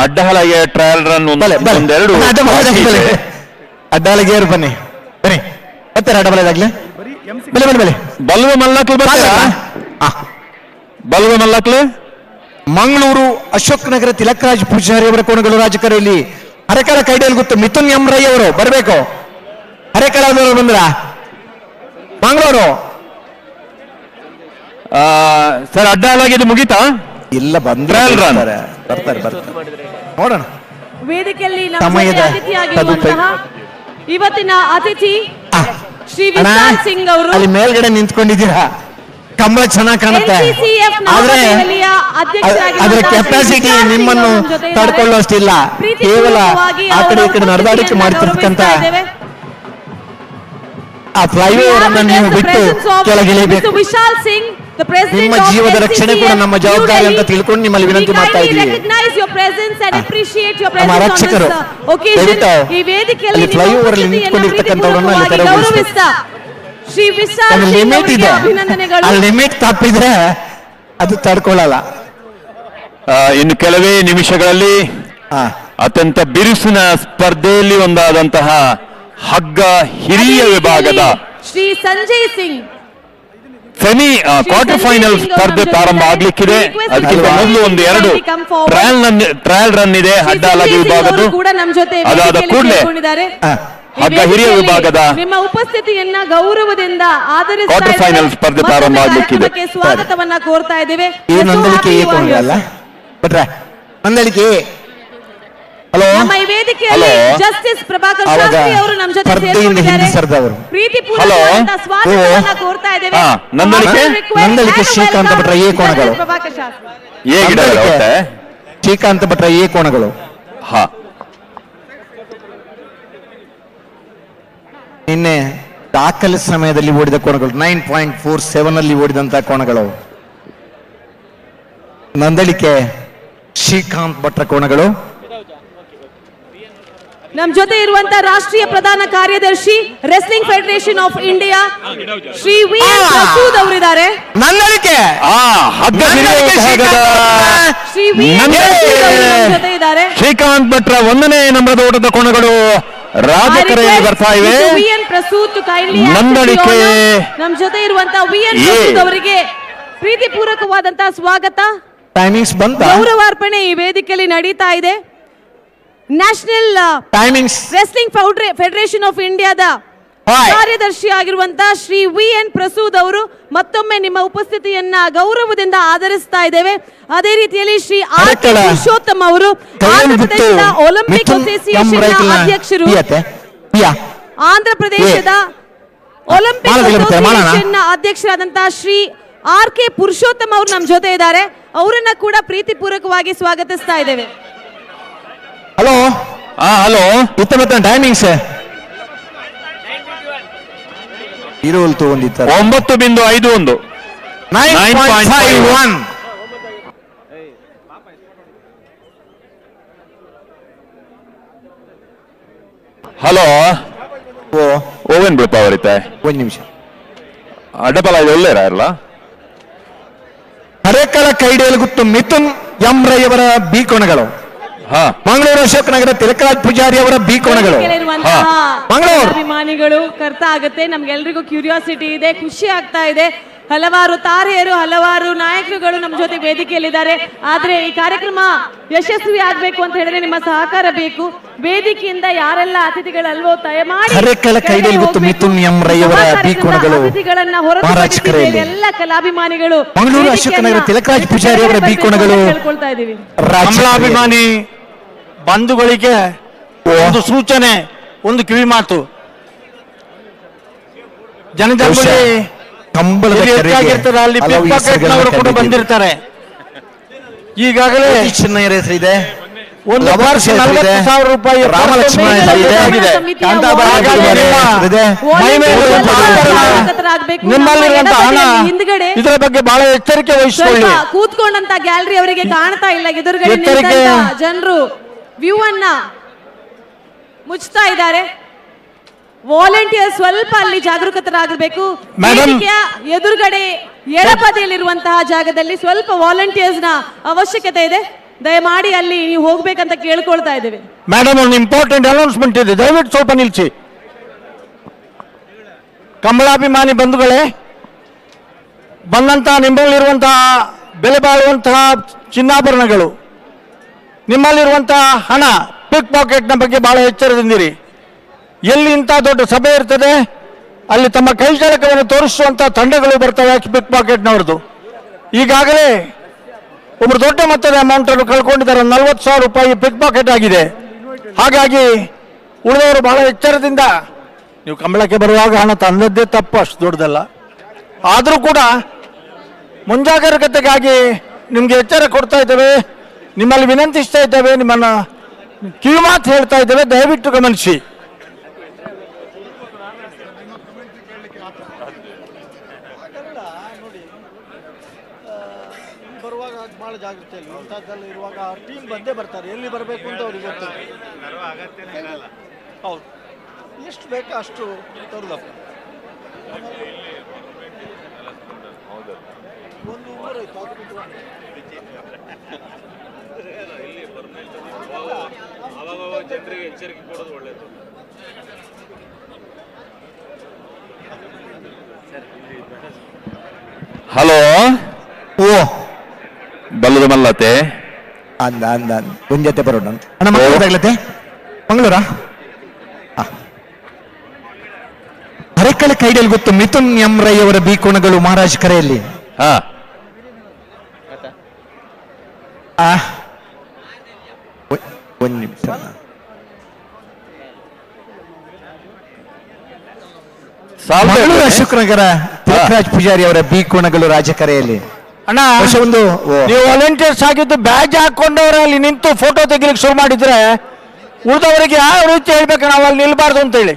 ಅಡ್ಡಹಲಗೆ ಟ್ರಯಲ್ ರನ್ ಒಂದೆರಡು ಅಡ್ಡಹಲಗೆ ಬನ್ನಿ ಬನ್ನಿ ಮತ್ತೆ ಅಡ್ಡಬಲದಾಗ್ಲಿ ಬಲ್ವ ಮಲ್ಲಕ್ಲು ಬಲ್ವ ಮಲ್ಲಕ್ಲು ಮಂಗಳೂರು ಅಶೋಕ್ ನಗರ ತಿಲಕರಾಜ್ ಪೂಜಾರಿ ಅವರ ಕೋಣಗಳು ರಾಜಕೀಯದಲ್ಲಿ ಹರೆಕಳ ಕೈಡಿಯಲ್ಲಿ ಗೊತ್ತು ಮಿಥುನ್ ಎಂ ರೈ ಅವರು ಬರಬೇಕು. ಹರೆಕಳದವರು ಬಂದ್ರ ಮಂಗಳೂರು ಸರ್ ಅಡ್ಡಹಲಗೆ ಮುಗಿತಾ ಇಲ್ಲ ಬಂದ್ರೆ ಬರ್ತಾರೆ ನೋಡೋಣ. ವೇದಿಕೆಯಲ್ಲಿ ಅತಿಥಿಯಾಗಿರುವಂತಹ ಇವತ್ತಿನ ಅತಿಥಿ ಶ್ರೀ ವಿಶಾಲ್ ಸಿಂಗ್ ಅವರು ಅಲ್ಲಿ ಮೇಲ್ಗಡೆ ನಿಂತ್ಕೊಂಡಿದ್ದೀರಾ. ಕಂಬಳ ಚೆನ್ನಾಗಿ ಕಾಣುತ್ತೆ, ಆದ್ರೆ ಅದರ ಕೆಪಾಸಿಟಿ ನಿಮ್ಮನ್ನು ತಡ್ಕೊಳ್ಳೋಷ್ಟಿಲ್ಲ. ಕೇವಲ ಆ ಕಡೆ ಈ ಕಡೆ ನಡೆದಾಡಿಕೆ ಮಾಡ್ತಿರ್ತಕ್ಕಂಥ ಆ ಫ್ಲೈಓವರ್ ಅನ್ನು ನೀವು ಬಿಟ್ಟು ಕೆಳಗಿಳಿಬೇಕು. ವಿಶಾಲ್ ಸಿಂಗ್, ನಿಮ್ಮ ಜೀವದ ರಕ್ಷಣೆ ಕೂಡ ನಮ್ಮ ಜವಾಬ್ದಾರಿ ಅಂತ ತಿಳ್ಕೊಂಡು ನಿಮ್ಮಲ್ಲಿ ವಿನಂತಿ ಮಾಡ್ತಾ ಇದ್ದೀವಿ. ನಮ್ಮ ಆರಕ್ಷಕರು ಈ ವೇದಿಕೆಯಲ್ಲಿ ಫ್ಲೈಓವರ್ ಅಲ್ಲಿ ನಿಂತ್ಕೊಂಡಿರ್ತಕ್ಕಂಥವ್ರನ್ನ ಅಲ್ಲಿ ತೆರವುಗೊಳಿಸಬೇಕು. ಲಿಮಿಟ್ ಇದೆ, ಆ ಲಿಮಿಟ್ ತಪ್ಪಿದ್ರೆ ಅದು ತಡ್ಕೊಳ್ಳಲ್ಲ. ಇನ್ನು ಕೆಲವೇ ನಿಮಿಷಗಳಲ್ಲಿ ಅತ್ಯಂತ ಬಿರುಸಿನ ಸ್ಪರ್ಧೆಯಲ್ಲಿ ಒಂದಾದಂತಹ ಹಗ್ಗ ಹಿರಿಯ ವಿಭಾಗದ Shri Sanjay Singh semi quarter final ಸ್ಪರ್ಧೆ ಪ್ರಾರಂಭ ಆಗ್ಲಿಕ್ಕಿದೆ. ಅದಕ್ಕಿಂತ ಮೊದಲು ಒಂದು 2 ಟ್ರಯಲ್ ರನ್ ಇದೆ ಅಡ್ಡಹಲಗೆ ವಿಭಾಗದ್ದು. ಅದಾದ ಕೂಡಲೇ ಹಗ್ಗ ಹಿರಿಯ ವಿಭಾಗದ ನಿಮ್ಮ ಉಪಸ್ಥಿತಿಯನ್ನ ಗೌರವದಿಂದ ಆಧರಿಸ್ತಾ ಕ್ವಾರ್ಟರ್ ಫೈನಲ್ ಸ್ಪರ್ಧೆ ಪ್ರಾರಂಭ ಆಗಲಿಕ್ಕಿದೆ. ಸ್ವಾಗತವನ್ನ ಕೋರ್ತಾ ಇದ್ದೇವೆ. ಇದು ನಂದಳಿಕೆ ಎ ಕೋಣಗಳಲ್ಲ ಬಿಟ್ರೆ ನಂದಳಿಕೆ ಹಲೋ ನಮ್ಮ ಈ ವೇದಿಕೆಯಲ್ಲಿ ಜಸ್ಟಿಸ್ ಪ್ರಭಾಕರ್ ಶಾಸ್ತ್ರಿ ಅವರು ನಮ್ಮ ಜೊತೆ ಸರ್ದವರು ಪ್ರೀತಿಪೂರ್ವಕವಾದ ಸ್ವಾಗತವನ್ನ ಕೋರ್ತಾ ಇದ್ದೇವೆ. ನಂದಳಿಕೆ ಶ್ರೀಕಾಂತ ಭಟ್ರ ಎ ಕೋಣಗಳು ಪ್ರಭಾಕರ್ ಶಾಸ್ತ್ರಿ ಶ್ರೀಕಾಂತ ಭಟ್ರ ಎ ಕೋಣಗಳು ನಿನ್ನೆ ದಾಖಲೆ ಸಮಯದಲ್ಲಿ ಓಡಿದ ಕೋಣಗಳು 9.47 ಅಲ್ಲಿ ಓಡಿದಂತಹ ಕೋಣಗಳು. ನಂದಳಿಕೆ ಶ್ರೀಕಾಂತ್ ಭಟ್ರ ಕೋಣಗಳು. ನಮ್ಮ ಜೊತೆ ಇರುವಂತ ರಾಷ್ಟ್ರೀಯ ಪ್ರಧಾನ ಕಾರ್ಯದರ್ಶಿ wrestling federation of India Shri V N Prasood ಅವರಿದ್ದಾರೆ. ನಂದಳಿಕೆ ಶ್ರೀ ವಿ ಎನ್ ಪ್ರಸೂದ್ ಅವರು ನಮ್ಮ ಜೊತೆ ಇದ್ದಾರೆ. ಶ್ರೀಕಾಂತ್ ಭಟ್ರ 1ನೇ ನಂಬರದ ಓಟದ ಕೋಣಗಳು ರಾಜಕರೆಯಲ್ಲಿ ಬರ್ತಾ ಇವೆ. ವಿ ಎನ್ ಪ್ರಸೂದ್ ಕೈಂಡ್ಲಿ ನಂದಳಿಕೆ ನಮ್ಮ ಜೊತೆ ಇರುವಂತ ವಿ ಎನ್ ಪ್ರಸೂದ್ ಅವರಿಗೆ ಪ್ರೀತಿಪೂರ್ವಕವಾದಂತಹ ಸ್ವಾಗತ. ಟೈಮಿಂಗ್ಸ್ ಬಂತ ಗೌರವಾರ್ಪಣೆ ಈ ವೇದಿಕೆಯಲ್ಲಿ ನಡೀತಾ ಇದೆ. National timings wrestling federation of ಇಂಡಿಯಾದ ಕಾರ್ಯದರ್ಶಿ ಆಗಿರುವಂತಹ ಶ್ರೀ ವಿ ಎನ್ ಪ್ರಸೂದ್ ಅವರು ಮತ್ತೊಮ್ಮೆ ನಿಮ್ಮ ಉಪಸ್ಥಿತಿಯನ್ನ ಗೌರವದಿಂದ ಆಧರಿಸ್ತಾ ಇದ್ದೇವೆ. ಅದೇ ರೀತಿಯಲ್ಲಿ ಶ್ರೀ ಆರ್ ಕೆ ಪುರುಷೋತ್ತಮ್ ಅವರು ಆಂಧ್ರ ಪ್ರದೇಶದ ಒಲಿಂಪಿಕ್ ಅಸೋಸಿಯೇಷನ್ ಅಧ್ಯಕ್ಷರು, ಆಂಧ್ರ ಪ್ರದೇಶದ ಒಲಿಂಪಿಕ್ ಅಸೋಸಿಯೇಷನ್ ಅಧ್ಯಕ್ಷರಾದಂತಹ ಶ್ರೀ ಆರ್ ಕೆ ಪುರುಷೋತ್ತಮ್ ಅವರು ನಮ್ಮ ಜೊತೆ ಇದ್ದಾರೆ. ಅವರನ್ನ ಕೂಡ ಪ್ರೀತಿಪೂರ್ವಕವಾಗಿ ಸ್ವಾಗತಿಸ್ತಾ ಇದ್ದೇವೆ. ಹಲೋ ಹಲೋ ಇತ್ತ ಟೈಮಿಂಗ್ಸ್ ಇರುವಲ್ತು ಒಂದಿತ್ತ 9.51 9.51 ಹಲೋ ಓವೆನ್ ಬಿಡಪ್ಪ ಅವರಿತ್ತೆ ಒಂದು ನಿಮಿಷ ಅಡ್ಡಬಲ ಇದು ಒಳ್ಳೆಯ ಇರಲ್ಲ. ಅರೆಕಳ ಕೈಡಿಯಲ್ಲಿ ಗುತ್ತು ಮಿಥುನ್ ಎಂ ರೈಯವರ ಬಿ ಕೋಣಗಳು. ಮಂಗಳೂರು ಅಶೋಕ್ ನಗರ ತಿಲಕರಾಜ್ ಪೂಜಾರಿ ಅವರ ಬಿ ಕೋಣಗಳು. ಮಂಗಳೂರು ಅಭಿಮಾನಿಗಳು ಕರ್ತ ಆಗುತ್ತೆ. ನಮ್ಗೆಲ್ರಿಗೂ ಕ್ಯೂರಿಯಾಸಿಟಿ ಇದೆ, ಖುಷಿ ಆಗ್ತಾ ಇದೆ. ಹಲವಾರು ತಾರೆಯರು, ಹಲವಾರು ನಾಯಕರುಗಳು ನಮ್ಮ ಜೊತೆ ವೇದಿಕೆಯಲ್ಲಿದ್ದಾರೆ. ಆದ್ರೆ ಈ ಕಾರ್ಯಕ್ರಮ ಯಶಸ್ವಿ ಆಗ್ಬೇಕು ಅಂತ ಹೇಳಿದ್ರೆ ನಿಮ್ಮ ಸಹಕಾರ ಬೇಕು. ವೇದಿಕೆಯಿಂದ ಯಾರೆಲ್ಲ ಅತಿಥಿಗಳಲ್ವೋ ದಯಮಾಡಿ ಅತಿಥಿಗಳನ್ನ ಹೊರತುಪಡಿಸಿ ಎಲ್ಲ ಕಲಾಭಿಮಾನಿಗಳು ಮಂಗಳೂರು ಅಶೋಕ್ ನಗರ ತಿಲಕರಾಜ್ ಪೂಜಾರಿ ಅವರ ಬಿ ಕೋಣಗಳು ಕೇಳ್ಕೊಳ್ತಾ ಇದೀವಿ. ಕಮಲಾಭಿಮಾನಿ ಬಂಧುಗಳಿಗೆ ಒಂದು ಸೂಚನೆ, ಒಂದು ಕಿವಿ ಮಾತು. ಜನಜಂಗುಳಿ ಅಲ್ಲಿ ಪಿಕ್ಪಾಕೆಟ್ನವರು ಕೂಡ ಬಂದಿರ್ತಾರೆ. ಈಗಾಗಲೇ ಇದೆ ಒಂದು ವರ್ಷ 40,000 ರೂಪಾಯಿ ರಾಮಲಕ್ಷ್ಮಣ ನಿಮ್ಮಲ್ಲಿರುವಂತಹ ಹಣ ಇದರ ಬಗ್ಗೆ ಬಹಳ ಎಚ್ಚರಿಕೆ ವಹಿಸಿಕೊಳ್ಳಿ. ಕೂತ್ಕೊಂಡಂತ ಗ್ಯಾಲರಿ ಅವರಿಗೆ ಕಾಣ್ತಾ ಇಲ್ಲ, ಎದುರುಗಡೆ ಜನರು ವ್ಯೂ ಅನ್ನ ಮುಚ್ತಾ ಇದ್ದಾರೆ. ವಾಲಂಟಿಯರ್ ಸ್ವಲ್ಪ ಅಲ್ಲಿ ಜಾಗರೂಕತರಾಗಬೇಕು. ಎದುರುಗಡೆ ಎಡಬದಿಯಲ್ಲಿರುವಂತಹ ಜಾಗದಲ್ಲಿ ಸ್ವಲ್ಪ ವಾಲಂಟಿಯರ್ಸ್ ನ ಅವಶ್ಯಕತೆ ಇದೆ. ದಯಮಾಡಿ ಅಲ್ಲಿ ನೀವು ಹೋಗ್ಬೇಕಂತ ಕೇಳ್ಕೊಳ್ತಾ ಇದ್ದೇವೆ. ಮೇಡಮ್, ಒಂದು ಇಂಪಾರ್ಟೆಂಟ್ ಅನೌನ್ಸ್ಮೆಂಟ್ ಇದೆ, ದಯವಿಟ್ಟು ಸ್ವಲ್ಪ ನಿಲ್ಸಿ. ಕಮಲಾಭಿಮಾನಿ ಬಂಧುಗಳೇ, ಬಂದಂತಹ ನಿಮ್ಮಲ್ಲಿರುವಂತಹ ಬೆಲೆ ಬಾಳುವಂತಹ ಚಿನ್ನಾಭರಣಗಳು, ನಿಮ್ಮಲ್ಲಿರುವಂತಹ ಹಣ, ಪಿಕ್ ಪಾಕೆಟ್ನ ಬಗ್ಗೆ ಬಹಳ ಎಚ್ಚರದಿಂದಿರಿ. ಎಲ್ಲಿ ಇಂಥ ದೊಡ್ಡ ಸಭೆ ಇರ್ತದೆ ಅಲ್ಲಿ ತಮ್ಮ ಕೈ ಚಾಲಕವನ್ನು ತೋರಿಸುವಂತಹ ತಂಡಗಳು ಬರ್ತವೆ ಪಿಕ್ ಪಾಕೆಟ್ನವ್ರದ್ದು. ಈಗಾಗಲೇ ಒಬ್ಬರು ದೊಡ್ಡ ಮೊತ್ತದ ಅಮೌಂಟ್ ಅನ್ನು ಕಳ್ಕೊಂಡಿದ್ದಾರೆ. 40,000 ರೂಪಾಯಿ ಪಿಕ್ ಪಾಕೆಟ್ ಆಗಿದೆ. ಹಾಗಾಗಿ ಉಳಿದವರು ಬಹಳ ಎಚ್ಚರದಿಂದ, ನೀವು ಕಂಬಳಕ್ಕೆ ಬರುವಾಗ ಹಣ ತಂದದ್ದೇ ತಪ್ಪು, ಅಷ್ಟು ದೊಡ್ಡದಲ್ಲ. ಆದರೂ ಕೂಡ ಮುಂಜಾಗ್ರತೆಗಾಗಿ ನಿಮಗೆ ಎಚ್ಚರ ಕೊಡ್ತಾ ಇದ್ದೇವೆ, ನಿಮ್ಮಲ್ಲಿ ವಿನಂತಿಸ್ತಾ ಇದ್ದೇವೆ, ನಿಮ್ಮನ್ನ ಕಿವಿಮಾತು ಹೇಳ್ತಾ ಇದ್ದೇವೆ, ದಯವಿಟ್ಟು ಗಮನಿಸಿ. ಬರುವಾಗ ಬಹಳ ಜಾಗೃತಿಯಲ್ಲಿ ಇಂಥದ್ದೆಲ್ಲ ಇರುವಾಗ ಟೀಮ್ ಬಂದೇ ಬರ್ತಾರೆ, ಎಲ್ಲಿ ಬರಬೇಕು ಅಂತ ಅವ್ರಿಗೆ ಗೊತ್ತಿದೆ. ಹೌದು, ಎಷ್ಟು ಬೇಕೋ ಅಷ್ಟು ತರುದಪ್ಪ. ಒಂದು ಊರಾಯ್ತು ಜನರಿಗೆ ಎಚ್ಚರಿಕೆ ಕೊಡೋದು ಒಳ್ಳೆಯದು. ಹಲೋ, ಓ ಬಲ್ಲದ ಮಲ್ಲತೆ ಅಂದ ಒಂದ್ ಜೊತೆ ಬರೋಣ ಅಣ್ಣ. ಮಂಗಳೂರಾಗ್ಲತೆ ಮಂಗಳೂರಾ? ಮಕ್ಕಳ ಕೈಯಲ್ಲಿ ಗೊತ್ತು ಮಿಥುನ್ ಎಂ ರೈ ಅವರ ಬಿ ಕೋಣಗಳು ಮಹಾರಾಜ್ ಕರೆಯಲ್ಲಿ. ಒಂದು ನಿಮಿಷ. ಮಂಗಳೂರು ಅಶೋಕನಗರ ತಿಲಕರಾಜ್ ಪೂಜಾರಿ ಅವರ ಬಿ ಕೋಣಗಳು ರಾಜಕರೆಯಲ್ಲಿ. ಅಣ್ಣ ಒಂದು ನೀವು ವಾಲಂಟಿಯರ್ಸ್ ಆಗಿದ್ದು ಬ್ಯಾಜ್ ಹಾಕೊಂಡವ್ರೆ ಅಲ್ಲಿ ನಿಂತು ಫೋಟೋ ತೆಗಿಲಿಕ್ಕೆ ಶುರು ಮಾಡಿದ್ರೆ ಉಳಿದವರಿಗೆ ಯಾವ ರೀತಿ ಹೇಳ್ಬೇಕು ನಾವು ಅಲ್ಲಿ ನಿಲ್ಬಾರ್ದು ಅಂತೇಳಿ.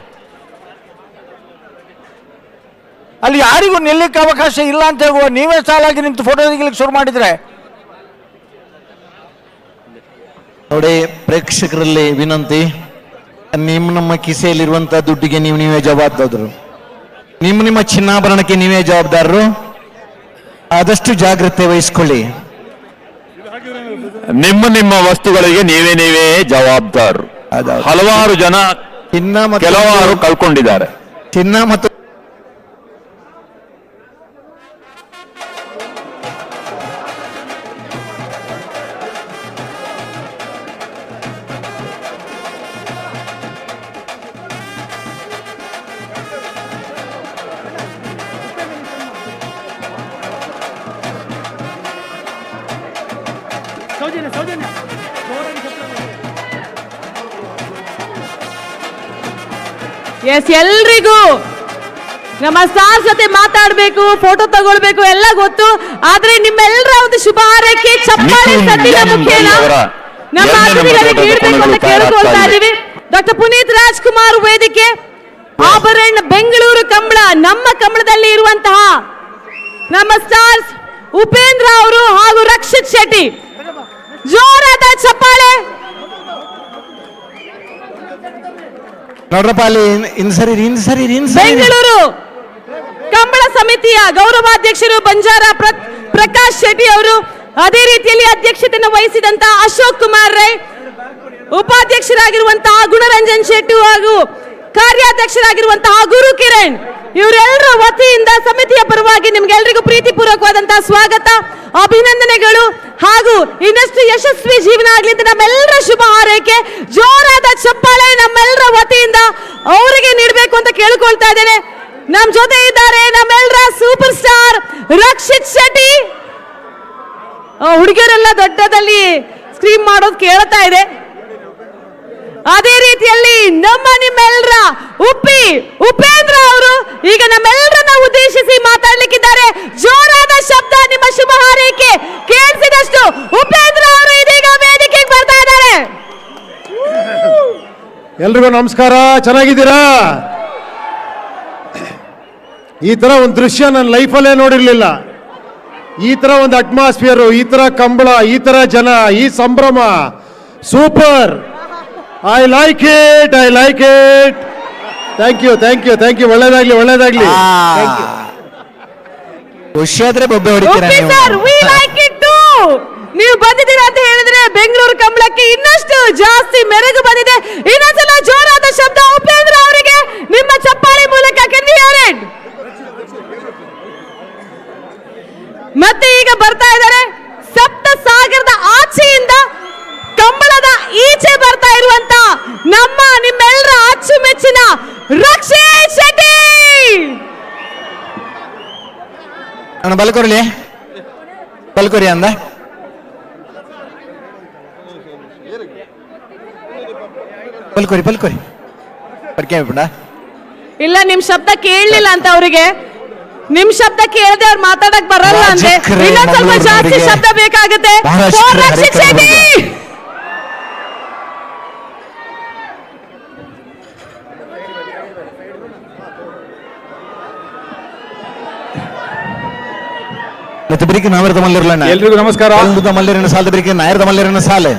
ಅಲ್ಲಿ ಯಾರಿಗೂ ನಿಲ್ಲಕ್ಕೆ ಅವಕಾಶ ಇಲ್ಲ ಅಂತ ಹೇಳುವ ನೀವೇ ಸಾಲಾಗಿ ನಿಂತು ಫೋಟೋ ತೆಗಿಲಿಕ್ಕೆ ಶುರು ಮಾಡಿದ್ರೆ. ನೋಡಿ ಪ್ರೇಕ್ಷಕರಲ್ಲಿ ವಿನಂತಿ, ನಮ್ಮ ಕಿಸೆಯಲ್ಲಿರುವಂತಹ ದುಡ್ಡಿಗೆ ನೀವೇ ಜವಾಬ್ದಾರರು, ನಿಮ್ಮ ಚಿನ್ನಾಭರಣಕ್ಕೆ ನೀವೇ ಜವಾಬ್ದಾರರು. ಆದಷ್ಟು ಜಾಗ್ರತೆ ವಹಿಸ್ಕೊಳ್ಳಿ. ನಿಮ್ಮ ವಸ್ತುಗಳಿಗೆ ನೀವೇ ಜವಾಬ್ದಾರರು. ಹಲವಾರು ಜನ ಕೆಲವಾರು ಕಳ್ಕೊಂಡಿದ್ದಾರೆ. ಚಿನ್ನ ಮತ್ತು ಎಸ್, ಎಲ್ರಿಗೂ ನಮ್ಮ ಸ್ಟಾರ್ ಜೊತೆ ಮಾತಾಡ್ಬೇಕು, ಫೋಟೋ ತಗೊಳ್ಬೇಕು ಎಲ್ಲ ಗೊತ್ತು. ಆದ್ರೆ ನಿಮ್ಮೆಲ್ಲರ ಒಂದು ಶುಭ ಹಾರೈಕೆ ಚಪ್ಪಾಳೆ ಸದ್ದಿನ ಮುಖೇನ ನಮ್ಮ ಅತಿಥಿಗಳಿಗೆ ನೀಡಬೇಕು ಅಂತ ಕೇಳ್ಕೊಳ್ತಾ ಇದೀವಿ. ಡಾಕ್ಟರ್ ಪುನೀತ್ ರಾಜ್ಕುಮಾರ್ ವೇದಿಕೆ, ಆಭರಣ ಬೆಂಗಳೂರು ಕಂಬಳ, ನಮ್ಮ ಕಂಬಳದಲ್ಲಿ ಇರುವಂತಹ ನಮ್ಮ ಸ್ಟಾರ್ಸ್ ಉಪೇಂದ್ರ ಅವರು ಹಾಗೂ ರಕ್ಷಿತ್ ಶೆಟ್ಟಿ. ಜೋರಾದ ಚಪ್ಪಾಳೆ. ನೋಡ್ರಪ್ಪ ಅಲ್ಲಿ ಬೆಂಗಳೂರು ಕಂಬಳ ಸಮಿತಿಯ ಗೌರವಾಧ್ಯಕ್ಷರು ಬಂಜಾರ ಪ್ರಕಾಶ್ ಶೆಟ್ಟಿ ಅವರು, ಅದೇ ರೀತಿಯಲ್ಲಿ ಅಧ್ಯಕ್ಷತೆಯನ್ನು ವಹಿಸಿದಂತಹ ಅಶೋಕ್ ಕುಮಾರ್ ರೈ, ಉಪಾಧ್ಯಕ್ಷರಾಗಿರುವಂತಹ ಗುಣರಂಜನ್ ಶೆಟ್ಟಿ ಹಾಗೂ ಕಾರ್ಯಾಧ್ಯಕ್ಷರಾಗಿರುವಂತಹ ಗುರು ಕಿರಣ್, ಇವರೆಲ್ಲರ ವತಿಯಿಂದ ಸಮಿತಿಯ ಪರವಾಗಿ ನಿಮ್ಗೆಲ್ರಿಗೂ ಪ್ರೀತಿಪೂರ್ವಕವಾದಂತಹ ಸ್ವಾಗತ, ಅಭಿನಂದನೆಗಳು ಹಾಗೂ ಇನ್ನಷ್ಟು ಯಶಸ್ವಿ ಜೀವನ ಆಗ್ಲಿ ಅಂತ ನಮ್ಮೆಲ್ಲರ ಶುಭ ಹಾರೈಕೆ. ಜೋರಾದ ಚಪ್ಪಾಳೆ ನಮ್ಮೆಲ್ಲರ ವತಿಯಿಂದ ಅವರಿಗೆ ನೀಡಬೇಕು ಅಂತ ಕೇಳಿಕೊಳ್ತಾ ಇದ್ದೇನೆ. ನಮ್ ಜೊತೆ ಇದ್ದಾರೆ ನಮ್ಮೆಲ್ಲರ ಸೂಪರ್ ಸ್ಟಾರ್ ರಕ್ಷಿತ್ ಶೆಟ್ಟಿ. ಹುಡುಗಿಯರೆಲ್ಲ ದೊಡ್ಡದಲ್ಲಿ ಸ್ಕ್ರೀನ್ ಮಾಡೋದು ಕೇಳ್ತಾ ಇದೆ. ಅದೇ ರೀತಿಯಲ್ಲಿ ನಿಮ್ಮೆಲ್ಲರ ಉಪೇಂದ್ರ ಅವರು ಈಗ ನಮ್ಮೆಲ್ಲರನ್ನ ಉದ್ದೇಶಿಸಿ ಮಾತಾಡ್ಲಿಕ್ಕಿದ್ದಾರೆ. ಜೋರಾದ ಶಬ್ದ, ನಿಮ್ಮ ಶುಭ ಹಾರೈಕೆ ಕೇಳಿಸಿದಷ್ಟು ಉಪೇಂದ್ರ ಅವರು ಇದೀಗ ವೇದಿಕೆಗೆ ಬರ್ತಾ ಇದ್ದಾರೆ. ಎಲ್ರಿಗೂ ನಮಸ್ಕಾರ, ಚೆನ್ನಾಗಿದ್ದೀರಾ? ಈ ತರ ಒಂದು ದೃಶ್ಯ ನನ್ನ ಲೈಫಲ್ಲೇ ನೋಡಿರ್ಲಿಲ್ಲ. ಈ ತರ ಒಂದು ಅಟ್ಮಾಸ್ಫಿಯರು, ಈ ತರ ಕಂಬಳ, ಈ ತರ ಜನ, ಈ ಸಂಭ್ರಮ, super. I like it. Thank you. ಒಳ್ಳೇದಾಗ್ಲಿ. ಖುಷಿಯಾದ್ರೆ ಬೊಬ್ಬೆ ಹೊಡಿತೀರಾ ನೀವು ಬಂದಿದ್ದೀರಾ ಅಂತ ಹೇಳಿದ್ರೆ ಬೆಂಗಳೂರು ಕಂಬಳಕ್ಕೆ ಇನ್ನಷ್ಟು ಜಾಸ್ತಿ ಮೆರುಗು ಬಂದಿದೆ. ಇನ್ನೊಂದ್ಸಲ ಜೋರಾದ ಶಬ್ದ ಉಪೇಂದ್ರ ಅವರಿಗೆ ನಿಮ್ಮ ಚಪ್ಪಾಳೆ ಮೂಲಕ. ಮತ್ತೆ ಈಗ ಬರ್ತಾ ಇದ್ದಾರೆ ಸಪ್ತ ಸಾಗರದ ಆಚೆಯಿಂದ ಕಂಬಳದ ಈಚೆ ಬರ್ತಾ ಇರುವಂತ ನಿಮ್ಮೆಲ್ಲರ ಅಚ್ಚುಮೆಚ್ಚಿನ ರಕ್ಷಿತ್ ಶೆಟ್ಟಿ. ಬಲ್ಕೊರಿ ಅಂದ ಬಲ್ಕೊರಿ ಇಲ್ಲ, ನಿಮ್ ಶಬ್ದ ಕೇಳಲಿಲ್ಲ ಅಂತ ಅವರಿಗೆ. ನಿಮ್ ಶಬ್ದ ಕೇಳದೆ ಅವ್ರು ಮಾತಾಡಕ್ ಬರಲ್ಲ ಅಂದ್ರೆ ಇನ್ನೊಂದ್ ಸ್ವಲ್ಪ ಜಾಸ್ತಿ ಶಬ್ದ ಬೇಕಾಗುತ್ತೆ. ರಕ್ಷಿತ್ ಶೆಟ್ಟಿ ಬರೀಕೆ ನಾವಿರದ ಮಲ್ಲಿರಲ್ಲ. ಎಲ್ರಿಗೂ ನಮಸ್ಕಾರ. ಮಲ್ಲಿರನ ಸಾಲದ ಬರೀಕೆ ನಾಯರದ ಮಲ್ಲಿರನ ಸಾಲೆ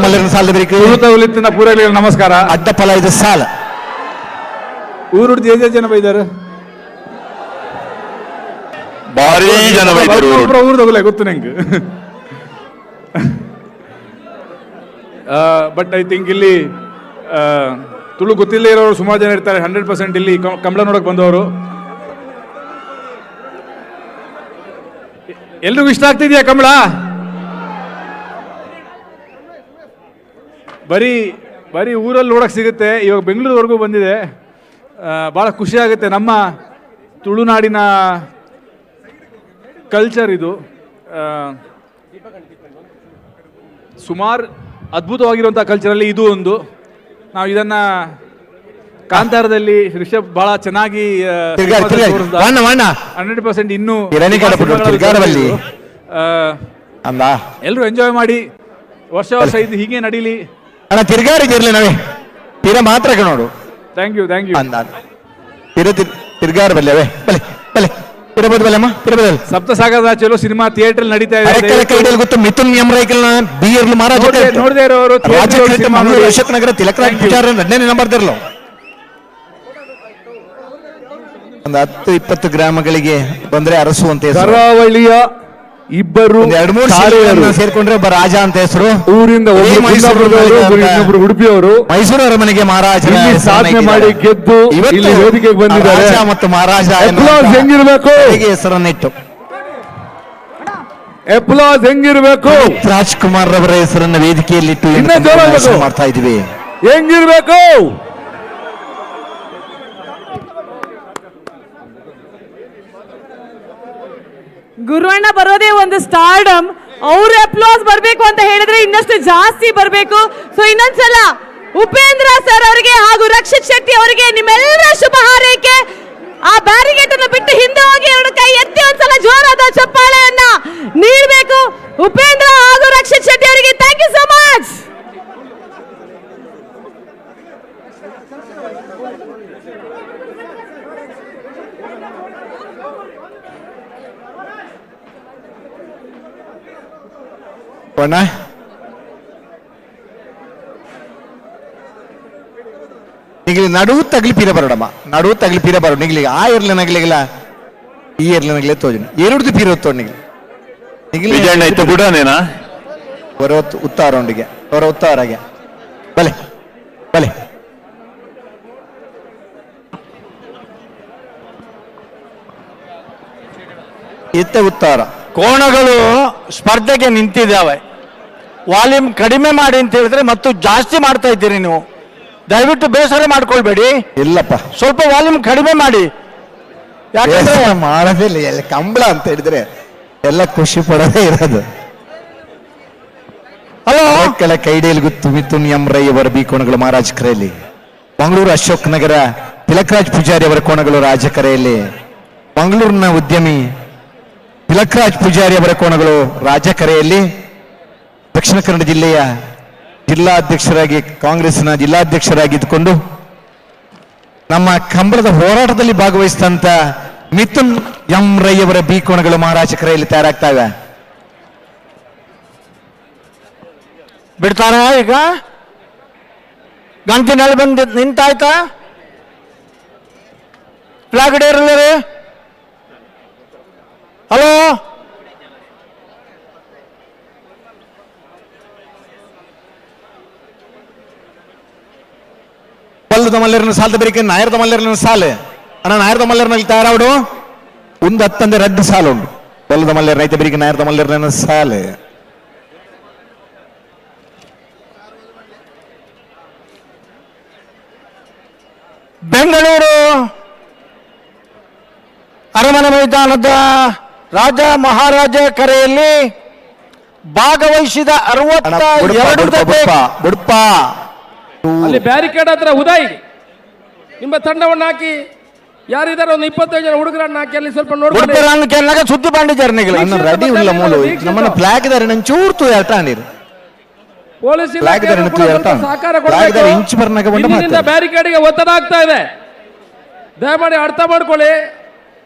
ಮಲ್ಲಿರನ ಸಾಲದ ಬರೀಕೆ ಪೂರೈಗಳಿಗೆ ನಮಸ್ಕಾರ. ಅಡ್ಡ ಫಲ ಇದು ಸಾಲ. ಊರುಡ್ದು ಜನ ಬೈದಾರೆ, ಭಾರಿ ಜನ ಬೈದರು. ಊರ್ದೋಗಲ್ಲ ಗೊತ್ತು ನಂಗೆ. ಬಟ್ ಐ ಥಿಂಕ್ ಇಲ್ಲಿ ತುಳು ಗೊತ್ತಿಲ್ಲೇ ಇರೋರು ಸುಮಾರು ಜನ ಇರ್ತಾರೆ. 100% ಇಲ್ಲಿ ಕಂಬಳ ನೋಡಕ್ ಬಂದವರು. ಎಲ್ರಿಗೂ ಇಷ್ಟ ಆಗ್ತಿದ್ಯಾ ಕಂಬಳ? ಬರೀ ಊರಲ್ಲಿ ನೋಡಕ್ ಸಿಗುತ್ತೆ. ಇವಾಗ ಬೆಂಗಳೂರವರೆಗೂ ಬಂದಿದೆ. ಭಾಳ ಖುಷಿಯಾಗುತ್ತೆ. ನಮ್ಮ ತುಳುನಾಡಿನ ಕಲ್ಚರ್ ಇದು. ಸುಮಾರು ಅದ್ಭುತವಾಗಿರುವಂಥ ಕಲ್ಚರಲ್ಲಿ ಇದು ಒಂದು. ನಾವು ಇದನ್ನ ಕಾಂತಾರದಲ್ಲಿ ರಿಷಬ್ ಬಹಳ ಚೆನ್ನಾಗಿ 100% ಇನ್ನೂ ಎಲ್ಲರೂ ಎಂಜಾಯ್ ಮಾಡಿ ವರ್ಷ ವರ್ಷ ಇದು ಹೀಗೆ ನಡೀಲಿ. ಅಣ್ಣ ತಿರ್ಗಾರಿಗಿರ್ಲಿ ನಾವೇ ತೀರ ಮಾತ್ರ ನೋಡು. ಥ್ಯಾಂಕ್ ಯು ತಿರ್ಗಾರ ಬಲ್ಲೆ ಬಲೆ ಬಲೆ ಸಪ್ತಸಾಗರ ಚಲೋ ಸಿನಿಮಾ ಥಿಯೇಟರ್ ನಡೀತಾ ಇದೆ. ಗೊತ್ತು ಮಿಥುನ್ ಎಮ್ರೈಕಲ್ ಬಿಯರ್ಲು ಮಹಾರಾಜ ನೋಡದೇ ಇರೋರು ಅಶೋಕ್ ನಗರ ತಿಲಕರಾಜ್ ಪೂಜಾರ ನಡ್ನೇ ನಂಬರ್ದಿರ್ಲ ಒಂದು 10-20 ಗ್ರಾಮಗಳಿಗೆ ಬಂದ್ರೆ ಅರಸುವಂತ ಕರಾವಳಿಯ ಇಬ್ಬರು 2-3 ಸೇರ್ಕೊಂಡ್ರೆ ರಾಜ ಅಂತ ಹೆಸರು. ಊರಿಂದ ಇನ್ನೊಬ್ರು ಉಡುಪಿಯವರು ಮೈಸೂರು ಅರಮನೆಗೆ ಮಹಾರಾಜ ಸಾಧನೆ ಮಾಡಿ ಗೆದ್ದು ಇಲ್ಲಿ ವೇದಿಕೆಗೆ ಬಂದಿದ್ದಾರೆ. ರಾಜ ಮತ್ತು ಮಹಾರಾಜ ಹೆಂಗಿರ್ಬೇಕು ಹೆಸರನ್ನಿಟ್ಟು ಎಪ್ಲಾಸ್ ಹೆಂಗಿರ್ಬೇಕು ರಾಜ್ಕುಮಾರ್ ರವರ ಹೆಸರನ್ನ ವೇದಿಕೆಯಲ್ಲಿಟ್ಟು ಮಾಡ್ತಾ ಇದೀವಿ. ಹೆಂಗಿರ್ಬೇಕು ಗುರುವಣ್ಣ ಬರೋದೇ ಒಂದು ಸ್ಟಾರ್ಡಮ್. ಅವ್ರ ಅಪ್ಲಾಸ್ ಬರ್ಬೇಕು ಅಂತ ಹೇಳಿದ್ರೆ ಇನ್ನಷ್ಟು ಜಾಸ್ತಿ ಬರ್ಬೇಕು. ಸೊ ಇನ್ನೊಂದ್ಸಲ ಉಪೇಂದ್ರ ಸರ್ ಅವರಿಗೆ ಹಾಗೂ ರಕ್ಷಿತ್ ಶೆಟ್ಟಿ ಅವರಿಗೆ ನಿಮ್ಮೆಲ್ಲರ ಶುಭ ಹಾರೈಕೆ. ಆ ಬ್ಯಾರಿಗೇಟ್ ಅನ್ನು ಬಿಟ್ಟು ಹಿಂದೆ ಹೋಗಿ 2 ಕೈ ಎತ್ತಿ ಒಂದ್ಸಲ ಜೋರಾದ ಚಪ್ಪಾಳೆಯನ್ನ ನೀಡಬೇಕು. ಉಪೇಂದ್ರ ಹಾಗೂ ರಕ್ಷಿತ್ ಶೆಟ್ಟಿ ಅವರಿಗೆ ಥ್ಯಾಂಕ್ ಯು ಸೋ ಮಚ್. ನಡುವು ತಗ್ಲಿಪೀರ ಬರೋಡಮ್ಮ ನಡುವು ತಗ್ಲಿಪೀರ ಬರೋ ನಿಗ್ಲಿಗೆ ಆ ಇರ್ಲಿ ನಗ್ಲಿಗಿಲ್ಲ ಈ ಇರ್ಲಿ ನಗ್ಲೆ ತೋಜನ ಎರಡು ಪೀರ ಹೊತ್ತು ನಿಗ್ಲಿ ಕೂಡ ಹೊರ ಉತ್ತಾರೊಂಡಿಗೆ ಹೊರ ಉತ್ತಾರಾಗೆ ಬಲೆ ಬಲೆ ಇತ್ತ ಉತ್ತಾರ ಕೋಣಗಳು ಸ್ಪರ್ಧೆಗೆ ನಿಂತಿದ್ದಾವೆ. ವಾಲ್ಯೂಮ್ ಕಡಿಮೆ ಮಾಡಿ ಅಂತ ಹೇಳಿದ್ರೆ ಮತ್ತು ಜಾಸ್ತಿ ಮಾಡ್ತಾ ಇದ್ದೀರಿ ನೀವು. ದಯವಿಟ್ಟು ಬೇಸರ ಮಾಡ್ಕೊಳ್ಬೇಡಿ. ಇಲ್ಲಪ್ಪ ಸ್ವಲ್ಪ ವಾಲ್ಯೂಮ್ ಕಡಿಮೆ ಮಾಡಿ. ಯಾಕಂದ್ರೆ ಮಾಡೋದಿಲ್ಲ ಎಲ್ಲ ಕಂಬಳ ಅಂತ ಹೇಳಿದ್ರೆ ಎಲ್ಲ ಖುಷಿ ಪಡೋದೇ ಇರೋದು. ಹಲೋ ಕೆಲ ಕೈಡಿಯಲ್ಲಿ ಗುತ್ತು ಮಿಥುನ್ ಎಮ್ರೈ ಅವರ ಬಿ ಕೋಣಗಳು ಮಹಾರಾಜ ಕರೆಯಲ್ಲಿ, ಮಂಗಳೂರು ಅಶೋಕ್ ನಗರ ತಿಲಕರಾಜ್ ಪೂಜಾರಿ ಅವರ ಕೋಣಗಳು ರಾಜಕರೆಯಲ್ಲಿ, ಮಂಗಳೂರಿನ ಉದ್ಯಮಿ ತಿಲಕರಾಜ್ ಪೂಜಾರಿ ಅವರ ಕೋಣಗಳು ರಾಜಕರೆಯಲ್ಲಿ, ದಕ್ಷಿಣ ಕನ್ನಡ ಜಿಲ್ಲೆಯ ಜಿಲ್ಲಾಧ್ಯಕ್ಷರಾಗಿ ಕಾಂಗ್ರೆಸ್ನ ಜಿಲ್ಲಾಧ್ಯಕ್ಷರಾಗಿದ್ದುಕೊಂಡು ನಮ್ಮ ಕಂಬಳದ ಹೋರಾಟದಲ್ಲಿ ಭಾಗವಹಿಸಿದಂತ ಮಿಥುನ್ ಎಂ ರೈ ಅವರ ಬಿ ಕೋಣಗಳು ಮಹಾರಾಜ ಕರೆಯಲ್ಲಿ ತಯಾರಾಗ್ತಾವೆ. ಬಿಡ್ತಾರ ಈಗ ಗಂಟಿನಲ್ಲಿ ಬಂದು ನಿಂತಾಯ್ತಾ? ಫ್ಲಾಗ್ ಡೇರಲ್ಲ. ಹಲೋ ಪಲ್ಲದ ಮಲ್ಲರಿನ ಸಾಲದ ಬೇರೆ ನಾಯರದ ಮಲ್ಲರಿನ ಸಾಲು ಅಣ್ಣ ನಾಯರದ ಮಲ್ಲರ್ನಲ್ಲಿ ತಯಾರಾವಡು ಒಂದು 10 2 ಸಾಲು ಉಂಟು. ಪಲ್ಲದ ಮಲ್ಲರ್ ರೈತ ಬೇರೆ ನಾಯರದ ಮಲ್ಲರಿನ ಸಾಲು ಬೆಂಗಳೂರು ಅರಮನೆ ಮೈದಾನದ ರಾಜ ಮಹಾರಾಜ ಕರೆಯಲ್ಲಿ ಭಾಗವಹಿಸಿದ 62 ಬುಡ್ಪ ಅಲ್ಲಿ ಬ್ಯಾರಿಕೇಡ್ ಹತ್ರ ಉದಯ್ ನಿಮ್ಮ ತಂಡವನ್ನು ಹಾಕಿ ಯಾರಿದ್ದಾರೆ ಒಂದು 25 ಜನ ಹುಡುಗರನ್ನ ಹಾಕಿ ಅಲ್ಲಿ ಸ್ವಲ್ಪ ನೋಡ್ಕೊಂಡು ಸುದ್ದಿ ಪಾಂಡಿಚಾರ ರೆಡಿ ಇಲ್ಲ ಮೂಲು ನಮ್ಮನ್ನ ಫ್ಲಾಗ್ ದಾರೆ ನನ್ ಚೂರ್ತು ಹೇಳ್ತಾ ನೀರು ಪೊಲೀಸ್ ಸಹಕಾರ ಬ್ಯಾರಿಕೇಡ್ಗೆ ಒತ್ತಡ ಆಗ್ತಾ ಇದೆ. ದಯಮಾಡಿ ಅರ್ಥ ಮಾಡ್ಕೊಳ್ಳಿ.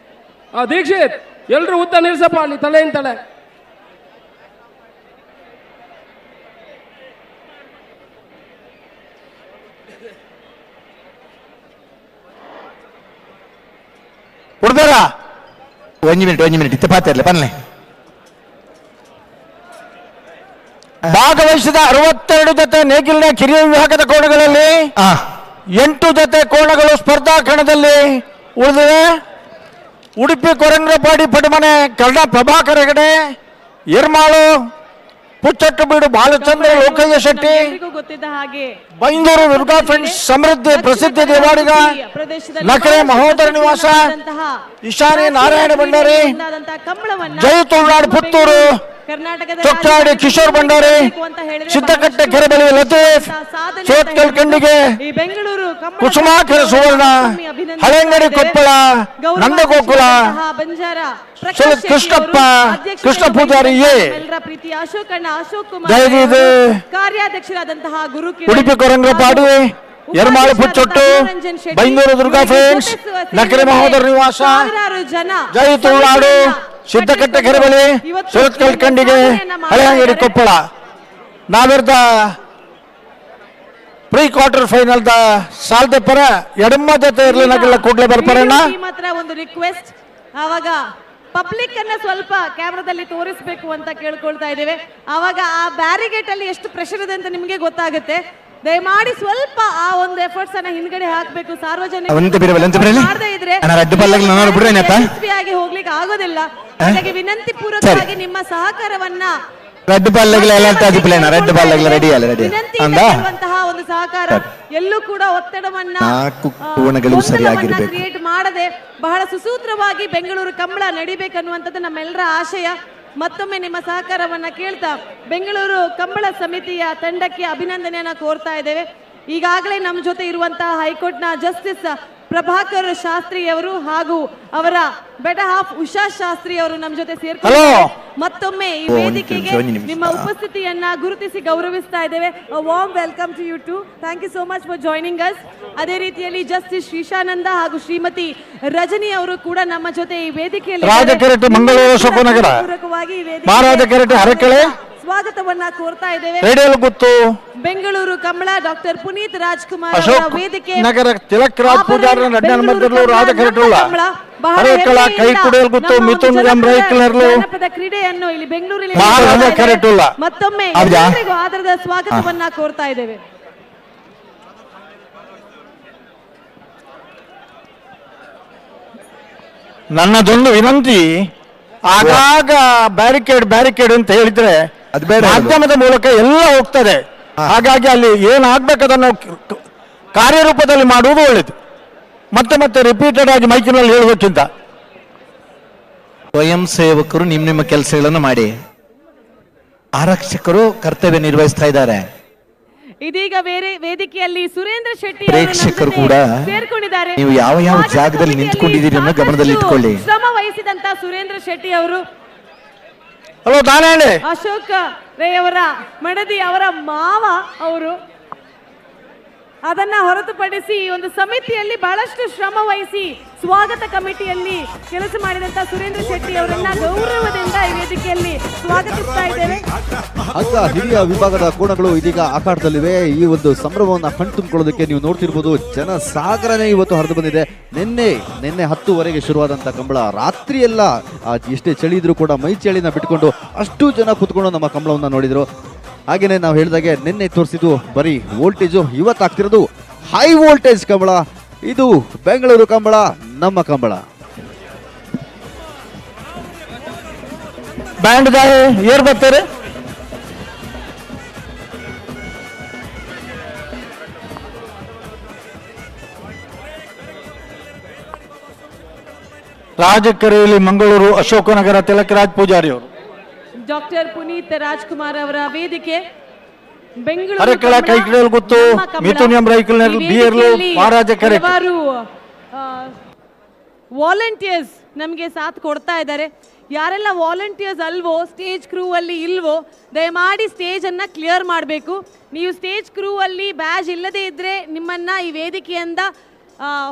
ದೀಕ್ಷಿತ್ ಎಲ್ರು ಉದ್ದ ನಿಲ್ಸಪ್ಪ ಅಲ್ಲಿ ತಲೆಯಿಂದ ತಲೆ. ಹುಡುಗರ 1 ಮಿನಿಟ್ ಇತ್ತ ಪಾತಿರ್ಲಿ ಬನ್ನಿ. ಭಾಗವಹಿಸಿದ 62 ಜೊತೆ ನೇಗಿಲಿನ ಕಿರಿಯ ವಿಭಾಗದ ಕೋಣಗಳಲ್ಲಿ 8 ಜೊತೆ ಕೋಣಗಳು ಸ್ಪರ್ಧಾ ಕಣದಲ್ಲಿ ಉಳಿದಿವೆ. ಉಡುಪಿ ಕೊರಂಗಪಾಡಿ ಪಡುಮನೆ ಕರ್ಣ ಪ್ರಭಾಕರ ಹೆಗಡೆ, ಎರ್ಮಾಳು ಪುಚ್ಚಟ್ಟಬೀಡು ಬಾಲಚಂದ್ರ ಲೋಕಯ್ಯ ಶೆಟ್ಟಿ, ಎಲ್ರಿಗೂ ಗೊತ್ತಿದ್ದ ಹಾಗೆ ಬೈಂದೂರು ದುರ್ಗಾ ಫ್ರೆಂಡ್ಸ್ ಸಮೃದ್ಧಿ ಪ್ರಸಿದ್ಧ ದೇವಾಡಿಗ, ನಕರೆ ಮಹೋದರ ನಿವಾಸ, ಈಶಾನಿ ನಾರಾಯಣ ಭಂಡಾರಿ, ಜೈ ತುಳುನಾಡು ಪುತ್ತೂರು, ಚೊಕ್ಕಾಡಿ ಕಿಶೋರ್ ಭಂಡಾರಿ, ಸಿದ್ದಕಟ್ಟೆ ಕೆರೆಬಳಿ ಲತೀಫ್, ಸೋತ್ಕಲ್ ಕಂಡಿಗೆ, ಕುಸುಮಾಕರ ಸುವರ್ಣ, ಹಳೆಂಗಡಿ ಕೊಪ್ಪಳ, ನಂದಗೋಕುಲ, ಕೃಷ್ಣಪ್ಪ, ಕೃಷ್ಣ ಪೂಜಾರಿ ಎ, ಜಯದೀದ್, ಕಾರ್ಯಾಧ್ಯಕ್ಷರಾದಂತಹ ಗುರು ಉಡುಪಿ ಕೊರಂಗಪಾಡಿ, ಯರಮಾಳು ಪುಚ್ಚೊಟ್ಟು, ಬೈಂದೂರು ದುರ್ಗಾ ಫ್ರೆಂಡ್ಸ್, ನಕರೆ ಮಹೋದರ ನಿವಾಸ, ಜೈ ತುಳುನಾಡು, ಸಿದ್ದಕಟ್ಟೆ ಕೆರೆಬಳಿ, ಸುರತ್ಕಲ್ ಕಂಡಿಗೆ, ಹಳೆಯಂಗಡಿ ಕೊಪ್ಪಳ. ನಾವಿರ್ದ ಪ್ರೀ ಕ್ವಾರ್ಟರ್ ಫೈನಲ್ ದ ಸಾಲ್ದೆ ಪರ ಎಡಮ್ಮ ಜೊತೆ ಇರ್ಲಿಲ್ಲ ಕೂಡಲೇ ಬರ್ಪಾರಣ್ಣ. ಮಾತ್ರ ಒಂದು ರಿಕ್ವೆಸ್ಟ್, ಆವಾಗ ಪಬ್ಲಿಕ್ ಅನ್ನ ಸ್ವಲ್ಪ ಕ್ಯಾಮ್ರಾದಲ್ಲಿ ತೋರಿಸಬೇಕು ಅಂತ ಕೇಳ್ಕೊಳ್ತಾ ಇದ್ದೇವೆ. ಆವಾಗ ಆ ಬ್ಯಾರಿಗೇಟ್ ಅಲ್ಲಿ ಎಷ್ಟು ಪ್ರೆಷರ್ ಇದೆ ಅಂತ ನಿಮಗೆ ಗೊತ್ತಾಗುತ್ತೆ. ದಯಮಾಡಿ ಸ್ವಲ್ಪ ಆ ಒಂದು ಎಫರ್ಟ್ಸ್ ಅನ್ನ ಹಿಂದ್ಗಡೆ ಹಾಕಬೇಕು. ಸಾರ್ವಜನಿಕರು ಮಾಡದೇ ಇದ್ರೆ ಯಶಸ್ವಿಯಾಗಿ ಹೋಗ್ಲಿಕ್ಕೆ ಆಗೋದಿಲ್ಲ. ಹಾಗಾಗಿ ವಿನಂತಿ ಪೂರ್ವಕವಾಗಿ ನಿಮ್ಮ ಸಹಕಾರವನ್ನ ಒಂದು ಸಹಕಾರ ಎಲ್ಲೂ ಕೂಡ ಒತ್ತಡವನ್ನ ಕ್ರಿಯೇಟ್ ಮಾಡದೆ ಬಹಳ ಸುಸೂತ್ರವಾಗಿ ಬೆಂಗಳೂರು ಕಂಬಳ ನಡಿಬೇಕನ್ನುವಂಥದ್ದು ನಮ್ಮೆಲ್ಲರ ಆಶಯ. ಮತ್ತೊಮ್ಮೆ ನಿಮ್ಮ ಸಹಕಾರವನ್ನ ಕೇಳ್ತಾ ಬೆಂಗಳೂರು ಕಂಬಳ ಸಮಿತಿಯ ತಂಡಕ್ಕೆ ಅಭಿನಂದನೆಯನ್ನ ಕೋರ್ತಾ ಇದ್ದೇವೆ. ಈಗಾಗಲೇ ನಮ್ಮ ಜೊತೆ ಇರುವಂತಹ ಹೈಕೋರ್ಟ್ನ ಜಸ್ಟಿಸ್ ಪ್ರಭಾಕರ್ ಶಾಸ್ತ್ರಿ ಅವರು ಹಾಗೂ ಅವರ ಬೆಟರ್ ಹಾಫ್ ಉಷಾ ಶಾಸ್ತ್ರಿ ಅವರು ನಮ್ಮ ಜೊತೆ ಸೇರ್ಕೊಂಡು ಮತ್ತೊಮ್ಮೆ ಈ ವೇದಿಕೆಗೆ ನಿಮ್ಮ ಉಪಸ್ಥಿತಿಯನ್ನ ಗುರುತಿಸಿ ಗೌರವಿಸ್ತಾ ಇದ್ದೇವೆ. Warm welcome to you too. Thank you so much for joining us. ಅದೇ ರೀತಿಯಲ್ಲಿ ಜಸ್ಟಿಸ್ ಶ್ರೀಶಾನಂದ ಹಾಗೂ ಶ್ರೀಮತಿ ರಜನಿ ಅವರು ಕೂಡ ನಮ್ಮ ಜೊತೆ ಈ ವೇದಿಕೆಯಲ್ಲಿ ಮಂಗಳೂರು ಶೋಕನಗರ ಮಹಾರಾಜ ಕೆರೆಟ್ಟಿ ಹರಕೆಳೆ ಸ್ವಾಗತವನ್ನ ಕೋರ್ತಾ ಇದ್ದೇವೆ. ಬೆಂಗಳೂರು ಕಂಬಳ ಡಾಕ್ಟರ್ ಪುನೀತ್ ರಾಜ್ಕುಮಾರ್ ಅವರ ವೇದಿಕೆ ನಗರ ತಿಲಕ್ ರಾಜ್ ಪೂಜಾರಿ ಜನಪದ ಕ್ರೀಡೆಯನ್ನು ಇಲ್ಲಿ ಬೆಂಗಳೂರಲ್ಲಿ ಮತ್ತೊಮ್ಮೆ ಎಲ್ಲರಿಗೂ ಆದರದ ಸ್ವಾಗತವನ್ನ ಕೋರ್ತಾ ಇದ್ದೇವೆ. ನನ್ನದೊಂದು ವಿನಂತಿ, ಆಗಾಗ ಬ್ಯಾರಿಕೇಡ್ ಅಂತ ಹೇಳಿದ್ರೆ ಮಾಧ್ಯಮದ ಮೂಲಕ ಎಲ್ಲ ಹೋಗ್ತದೆ. ಹಾಗಾಗಿ ಅಲ್ಲಿ ಏನಾಗ್ಬೇಕದನ್ನು ಕಾರ್ಯರೂಪದಲ್ಲಿ ಮಾಡುವುದು ಒಳ್ಳೇದು. ಮತ್ತೆ ರಿಪೀಟೆಡ್ ಆಗಿ ಮೈಕಿನಲ್ಲಿ ಹೇಳುವುದಕ್ಕಿಂತ ಸ್ವಯಂ ಸೇವಕರು ನಿಮ್ಮ ಕೆಲಸಗಳನ್ನು ಮಾಡಿ, ಆರಕ್ಷಕರು ಕರ್ತವ್ಯ ನಿರ್ವಹಿಸ್ತಾ ಇದ್ದಾರೆ. ಇದೀಗ ಬೇರೆ ವೇದಿಕೆಯಲ್ಲಿ ಸುರೇಂದ್ರ ಶೆಟ್ಟಿ ಪ್ರೇಕ್ಷಕರು ಕೂಡ ಸೇರ್ಕೊಂಡಿದ್ದಾರೆ. ನೀವು ಯಾವ ಜಾಗದಲ್ಲಿ ನಿಂತ್ಕೊಂಡಿದ್ದೀರಿ ಅನ್ನೋ ಗಮನದಲ್ಲಿ ಇಟ್ಕೊಳ್ಳಿ. ಶ್ರಮ ವಹಿಸಿದಂತ ಸುರೇಂದ್ರ ಶೆಟ್ಟಿ ಅವರು ಅಶೋಕ್ ರೇ ಅವರ ಮಡದಿ ಅವರ ಮಾವ ಅವರು. ಅದನ್ನ ಹೊರತುಪಡಿಸಿ ಒಂದು ಸಮಿತಿಯಲ್ಲಿ ಬಹಳಷ್ಟು ಶ್ರಮ ವಹಿಸಿ ಸ್ವಾಗತ ಕಮಿಟಿಯಲ್ಲಿ ಕೆಲಸ ಮಾಡಿದಂತ ಸುರೇಂದ್ರ ಶೆಟ್ಟಿ ಅವರನ್ನ ಗೌರವದಿಂದ ಈ ವೇದಿಕೆಯಲ್ಲಿ ಸ್ವಾಗತಿಸ್ತಾ ಇದ್ದೇವೆ. ಹಗ್ಗ ಹಿರಿಯ ವಿಭಾಗದ ಕೋಣಗಳು ಇದೀಗ ಆಕಾಟದಲ್ಲಿವೆ. ಈ ಒಂದು ಸಂಭ್ರಮವನ್ನು ಕಣ್ತುಂಬಿಕೊಳ್ಳೋದಕ್ಕೆ ನೀವು ನೋಡ್ತಿರ್ಬೋದು, ಜನ ಸಾಗರನೇ ಇವತ್ತು ಹರಿದು ಬಂದಿದೆ. ನಿನ್ನೆ 10ವರೆಗೆ ಶುರುವಾದಂಥ ಕಂಬಳ ರಾತ್ರಿ ಎಲ್ಲ ಎಷ್ಟೇ ಚಳಿ ಇದ್ರೂ ಕೂಡ ಮೈ ಚಳಿನ ಬಿಟ್ಕೊಂಡು ಅಷ್ಟು ಜನ ಕೂತ್ಕೊಂಡು ನಮ್ಮ ಕಂಬಳವನ್ನು ನೋಡಿದ್ರು. ಹಾಗೇನೆ ನಾವು ಹೇಳಿದಾಗೆ ನಿನ್ನೆ ತೋರಿಸಿದ್ದು ಬರೀ ವೋಲ್ಟೇಜು, ಇವತ್ತಾಗ್ತಿರೋದು ಹೈ ವೋಲ್ಟೇಜ್ ಕಂಬಳ. ಇದು ಬೆಂಗಳೂರು ಕಂಬಳ, ನಮ್ಮ ಕಂಬಳ. ಬ್ಯಾಂಡ್ ಏರ್ ಬರ್ತಾರೆ. ರಾಜಕೆರೆಯಲ್ಲಿ ಮಂಗಳೂರು ಅಶೋಕನಗರ ತಿಲಕರಾಜ್ ಪೂಜಾರಿ ಅವರು, ಡಾಕ್ಟರ್ ಪುನೀತ್ ರಾಜ್ಕುಮಾರ್ ಅವರ ವೇದಿಕೆ, ವಾಲಂಟಿಯರ್ಸ್ ನಮಗೆ ಸಾಥ್ ಕೊಡ್ತಾ ಇದ್ದಾರೆ. ಯಾರೆಲ್ಲ ವಾಲಂಟಿಯರ್ಸ್ ಅಲ್ವೋ, ಸ್ಟೇಜ್ ಕ್ರೂ ಅಲ್ಲಿ ಇಲ್ವೋ, ದಯಮಾಡಿ ಸ್ಟೇಜ್ ಅನ್ನ ಕ್ಲಿಯರ್ ಮಾಡಬೇಕು. ನೀವು ಸ್ಟೇಜ್ ಕ್ರೂ ಅಲ್ಲಿ ಬ್ಯಾಜ್ ಇಲ್ಲದೆ ಇದ್ರೆ ನಿಮ್ಮನ್ನ ಈ ವೇದಿಕೆಯಿಂದ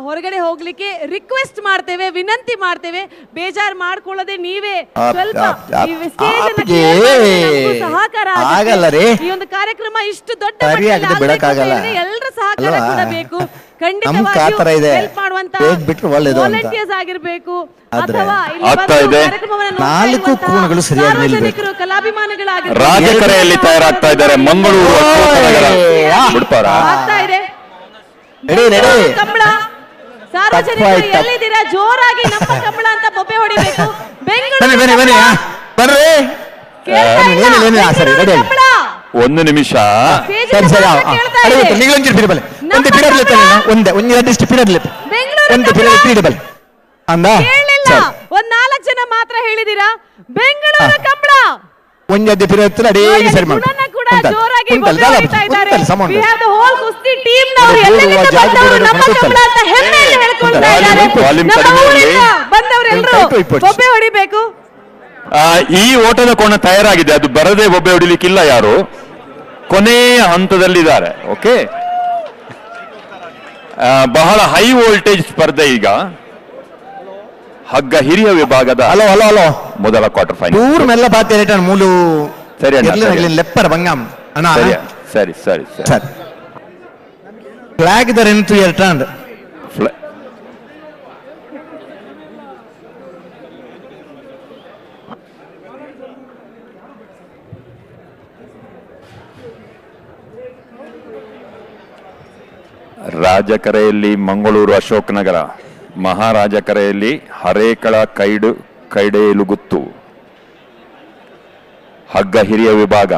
ಹೊರಗಡೆ ಹೋಗ್ಲಿಕ್ಕೆ ರಿಕ್ವೆಸ್ಟ್ ಮಾಡ್ತೇವೆ, ವಿನಂತಿ ಮಾಡ್ತೇವೆ. ಬೇಜಾರ್ ಮಾಡ್ಕೊಳ್ಳದೆ ನೀವೇ ಸ್ವಲ್ಪ ಸಹಕಾರ. ಈ ಒಂದು ಕಾರ್ಯಕ್ರಮ ಇಷ್ಟು ದೊಡ್ಡ ಎಲ್ಲರ ಸಹಕಾರ ಕೂಡ ಬೇಕು. ಖಂಡಿತವಾಗಿಯೂ ಹೆಲ್ಪ್ ಮಾಡುವಂತ ವಾಲಂಟಿಯರ್ಸ್ ಆಗಿರ್ಬೇಕು ಅಥವಾ ಸಾರ್ವಜನಿಕರು, ಕಲಾಭಿಮಾನಿಗಳಾಗಿರ್ಬೇಕು. ರಾಜಕೆರೆಯಲ್ಲಿ ತಯಾರಾಗ್ತಾ ಇದ್ದಾರೆ ಮಂಗಳೂರು ಆಗ್ತಾ ಇದೆ ಕಂಬಳ. ಸಾರ್ವಜನಿಕರು ಎಲ್ಲಿದ್ದೀರಾ? ಜೋರಾಗಿ ನಮ್ಮ ಕಂಬಳ ಅಂತ ಬೊಬ್ಬೆ ಹೊಡಿಬೇಕು. ಬೆಂಗಳೂರು ಸರಿ ರೆಡಿ ಆಗಿ ಒಂದು ನಿಮಿಷ. ಸರಿ ಸರಿ ನೀಗಳೊಂಚೂರು ಪಿರಿಬಲ್ ಒಂದು ಪಿರಿಯಡ್ ಒಂದೇ ಒಂದು ಅದಿಷ್ಟು ಪಿರಿಯಡ್ ಒಂದು ಪಿರಿಯಡ್ ಅಂದ ಒಂದ್ 4 ಜನ ಮಾತ್ರ ಹೇಳಿದೀರಾ ಬೆಂಗಳೂರು ಕಂಬಳ ಒಂದು ಅದೇ ಪಿರಿಯಡ್ ಅಡೇ ಸರಿ ಮಾಡಿ ಕೂಡ ಜೋರಾಗಿ ಹೊರಡ್ತಾ ಇದ್ದಾರೆ. We have the whole ಕುಸ್ತಿ ಟೀಮ್ ನವರು ಎಲ್ಲೆಲ್ಲಿಂದ ಬಂದವರು ನಮ್ಮ ಕಂಬಳ ಅಂತ ಹೆಮ್ಮೆಯಿಂದ ಹೇಳ್ಕೊಳ್ತಾ ಇದ್ದಾರೆ. ನಮ್ಮ ಊರಿಂದ ಬಂದವರೆಲ್ಲರೂ ಬೊಬ್ಬೆ ಹೊಡಿಬೇಕು. ಈ ಓಟದ ಕೋಣ ತಯಾರಾಗಿದೆ, ಅದು ಬರದೆ ಬೊಬ್ಬೆ ಹೊಡಿಲಿಕ್ಕಿಲ್ಲ ಯಾರು. ಕೊನೆಯ ಹಂತದಲ್ಲಿದ್ದಾರೆ. ಓಕೆ, ಬಹಳ ಹೈ ವೋಲ್ಟೇಜ್ ಸ್ಪರ್ಧೆ ಈಗ. ಹಗ್ಗ ಹಿರಿಯ ವಿಭಾಗದ ಹಲೋ ಹಲೋ ಹಲೋ ಮೊದಲ ಕ್ವಾರ್ಟರ್ ಫೈನಲ್. ಟೂರ್ ಮೆಲ್ಲ ಪಾತೆ ಮೂಲು ಸರಿ ಲೆಪ್ಪರ್ ಬಂಗಾಂ ಅಣ್ಣ ಸರಿ ಸರಿ ಸರಿ flag the run to your turn. ರಾಜಕರೆಯಲ್ಲಿ ಮಂಗಳೂರು ಅಶೋಕ್ ನಗರ, ಮಹಾರಾಜಕರೆಯಲ್ಲಿ ಹರೇಕಳ ಕೈಡೇಲುಗುತ್ತು. ಹಗ್ಗ ಹಿರಿಯ ವಿಭಾಗ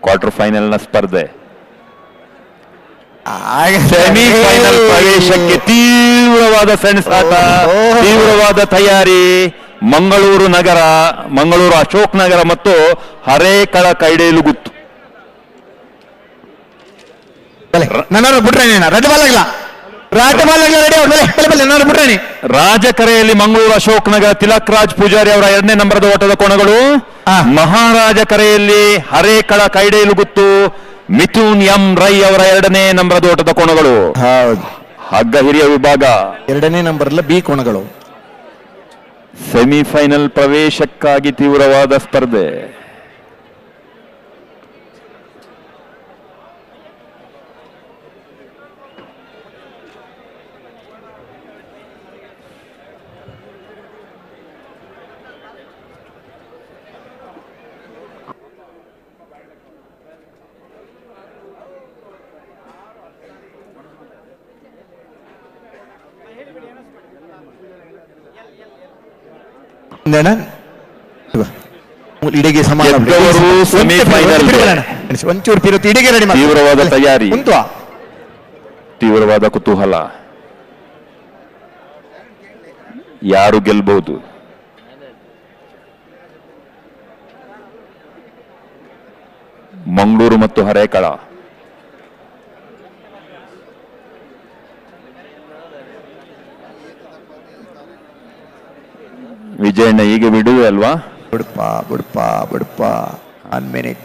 ಕ್ವಾರ್ಟರ್ ಫೈನಲ್ನ ಸ್ಪರ್ಧೆ. ಸೆಮಿಫೈನಲ್ ಪ್ರವೇಶಕ್ಕೆ ತೀವ್ರವಾದ ಸೆಣಸಾಟ, ತೀವ್ರವಾದ ತಯಾರಿ. ಮಂಗಳೂರು ನಗರ, ಮಂಗಳೂರು ಅಶೋಕ್ ನಗರ ಮತ್ತು ಹರೇಕಳ ಕೈಡೇಲುಗುತ್ತು. ನಾನು ಬಿಟ್ರೆ ರೆಡ್ ಬಾಲ್ ಆಗಿಲ್ಲ, ರಾಜಕರೆಯಲ್ಲಿ ಮಂಗಳೂರು ಅಶೋಕ್ ನಗರ ತಿಲಕ್ ರಾಜ್ ಪೂಜಾರಿ ಅವರ 2ನೇ ನಂಬರದ ಓಟದ ಕೋಣಗಳು. ಮಹಾರಾಜಕರೆಯಲ್ಲಿ ಹರೇಕಳ ಕೈಡೇಲುಗುತ್ತು ಮಿಥುನ್ ಎಂ ರೈ ಅವರ 2ನೇ ನಂಬರದ ಓಟದ ಕೋಣಗಳು. ಹಗ್ಗ ಹಿರಿಯ ವಿಭಾಗ 2ನೇ ನಂಬರ್ ಬಿ ಕೋಣಗಳು. ಸೆಮಿಫೈನಲ್ ಪ್ರವೇಶಕ್ಕಾಗಿ ತೀವ್ರವಾದ ಸ್ಪರ್ಧೆ. ಇಡಿಗೆ ಸಮಾನ ಒಂಚೂರು ಪಿರುತ್ತು ಇಡಿಗೆ ರೆಡಿ ಮಾಡಿ. ತೀವ್ರವಾದ ತಯಾರಿ, ತೀವ್ರವಾದ ಕುತೂಹಲ. ಯಾರು ಗೆಲ್ಬಹುದು? ಮಂಗಳೂರು ಮತ್ತು ಹರೇಕಳ. ವಿಜಯಣ್ಣ ಈಗ ಬಿಡುವೆ ಅಲ್ವಾ? ಬಿಡ್ಪ 1 minute.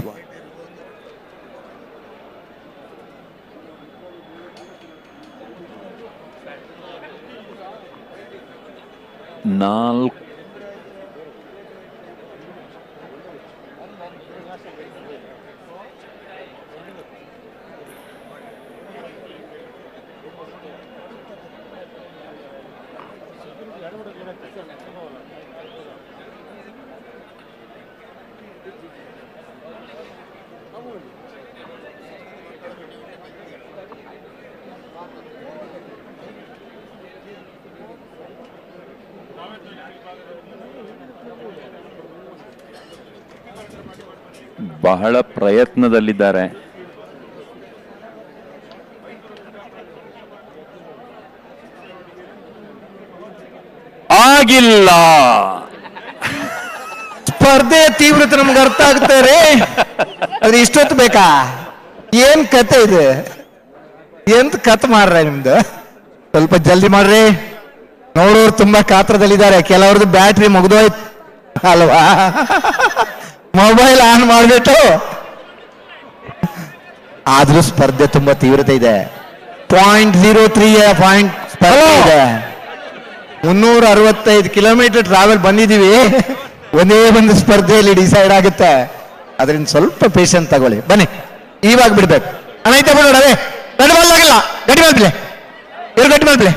ಬಹಳ ಪ್ರಯತ್ನದಲ್ಲಿದ್ದಾರೆ. ಆಗಿಲ್ಲ. ಸ್ಪರ್ಧೆ ತೀವ್ರತೆ ನಮ್ಗೆ ಅರ್ಥ ಆಗ್ತಾರೆ. ಅದ್ರ ಇಷ್ಟೊತ್ತು ಬೇಕಾ? ಏನ್ ಕತೆ ಇದೆ? ಎಂತ ಕತ್ ಮಾಡ್ರೆ ನಿಮ್ದು? ಸ್ವಲ್ಪ ಜಲ್ದಿ ಮಾಡ್ರಿ. ನೋಡೋರು ತುಂಬಾ ಕಾತ್ರದಲ್ಲಿದ್ದಾರೆ. ಕೆಲವ್ರದ್ದು ಬ್ಯಾಟ್ರಿ ಮುಗ್ದೋಯ್ತು ಅಲ್ವಾ? ಮೊಬೈಲ್ ಆನ್ ಮಾಡ್ಬಿಟ್ಟು. ಆದ್ರೂ ಸ್ಪರ್ಧೆ ತುಂಬಾ ತೀವ್ರತೆ ಇದೆ. 0.03 ಪಾಯಿಂಟ್ ಸ್ಪರ್ಧೆ ಇದೆ. 365 ಕಿಲೋಮೀಟರ್ ಟ್ರಾವೆಲ್ ಬಂದಿದ್ದೀವಿ. ಒಂದೇ ಒಂದು ಸ್ಪರ್ಧೆಯಲ್ಲಿ ಡಿಸೈಡ್ ಆಗುತ್ತೆ. ಅದರಿಂದ ಸ್ವಲ್ಪ ಪೇಷನ್ಸ್ ತಗೊಳ್ಳಿ. ಬನ್ನಿ, ಇವಾಗ ಬಿಡ್ಬೇಕು. ಅನೈತೆ ಬಿಡೋಡವೇ ಗಡಿ ಬಾಲ್ ಆಗಿಲ್ಲ. ಗಡಿ ಬಾಲ್ ಪ್ಲೇ, ಗಡಿ ಬಾಲ್ ಪ್ಲೇ.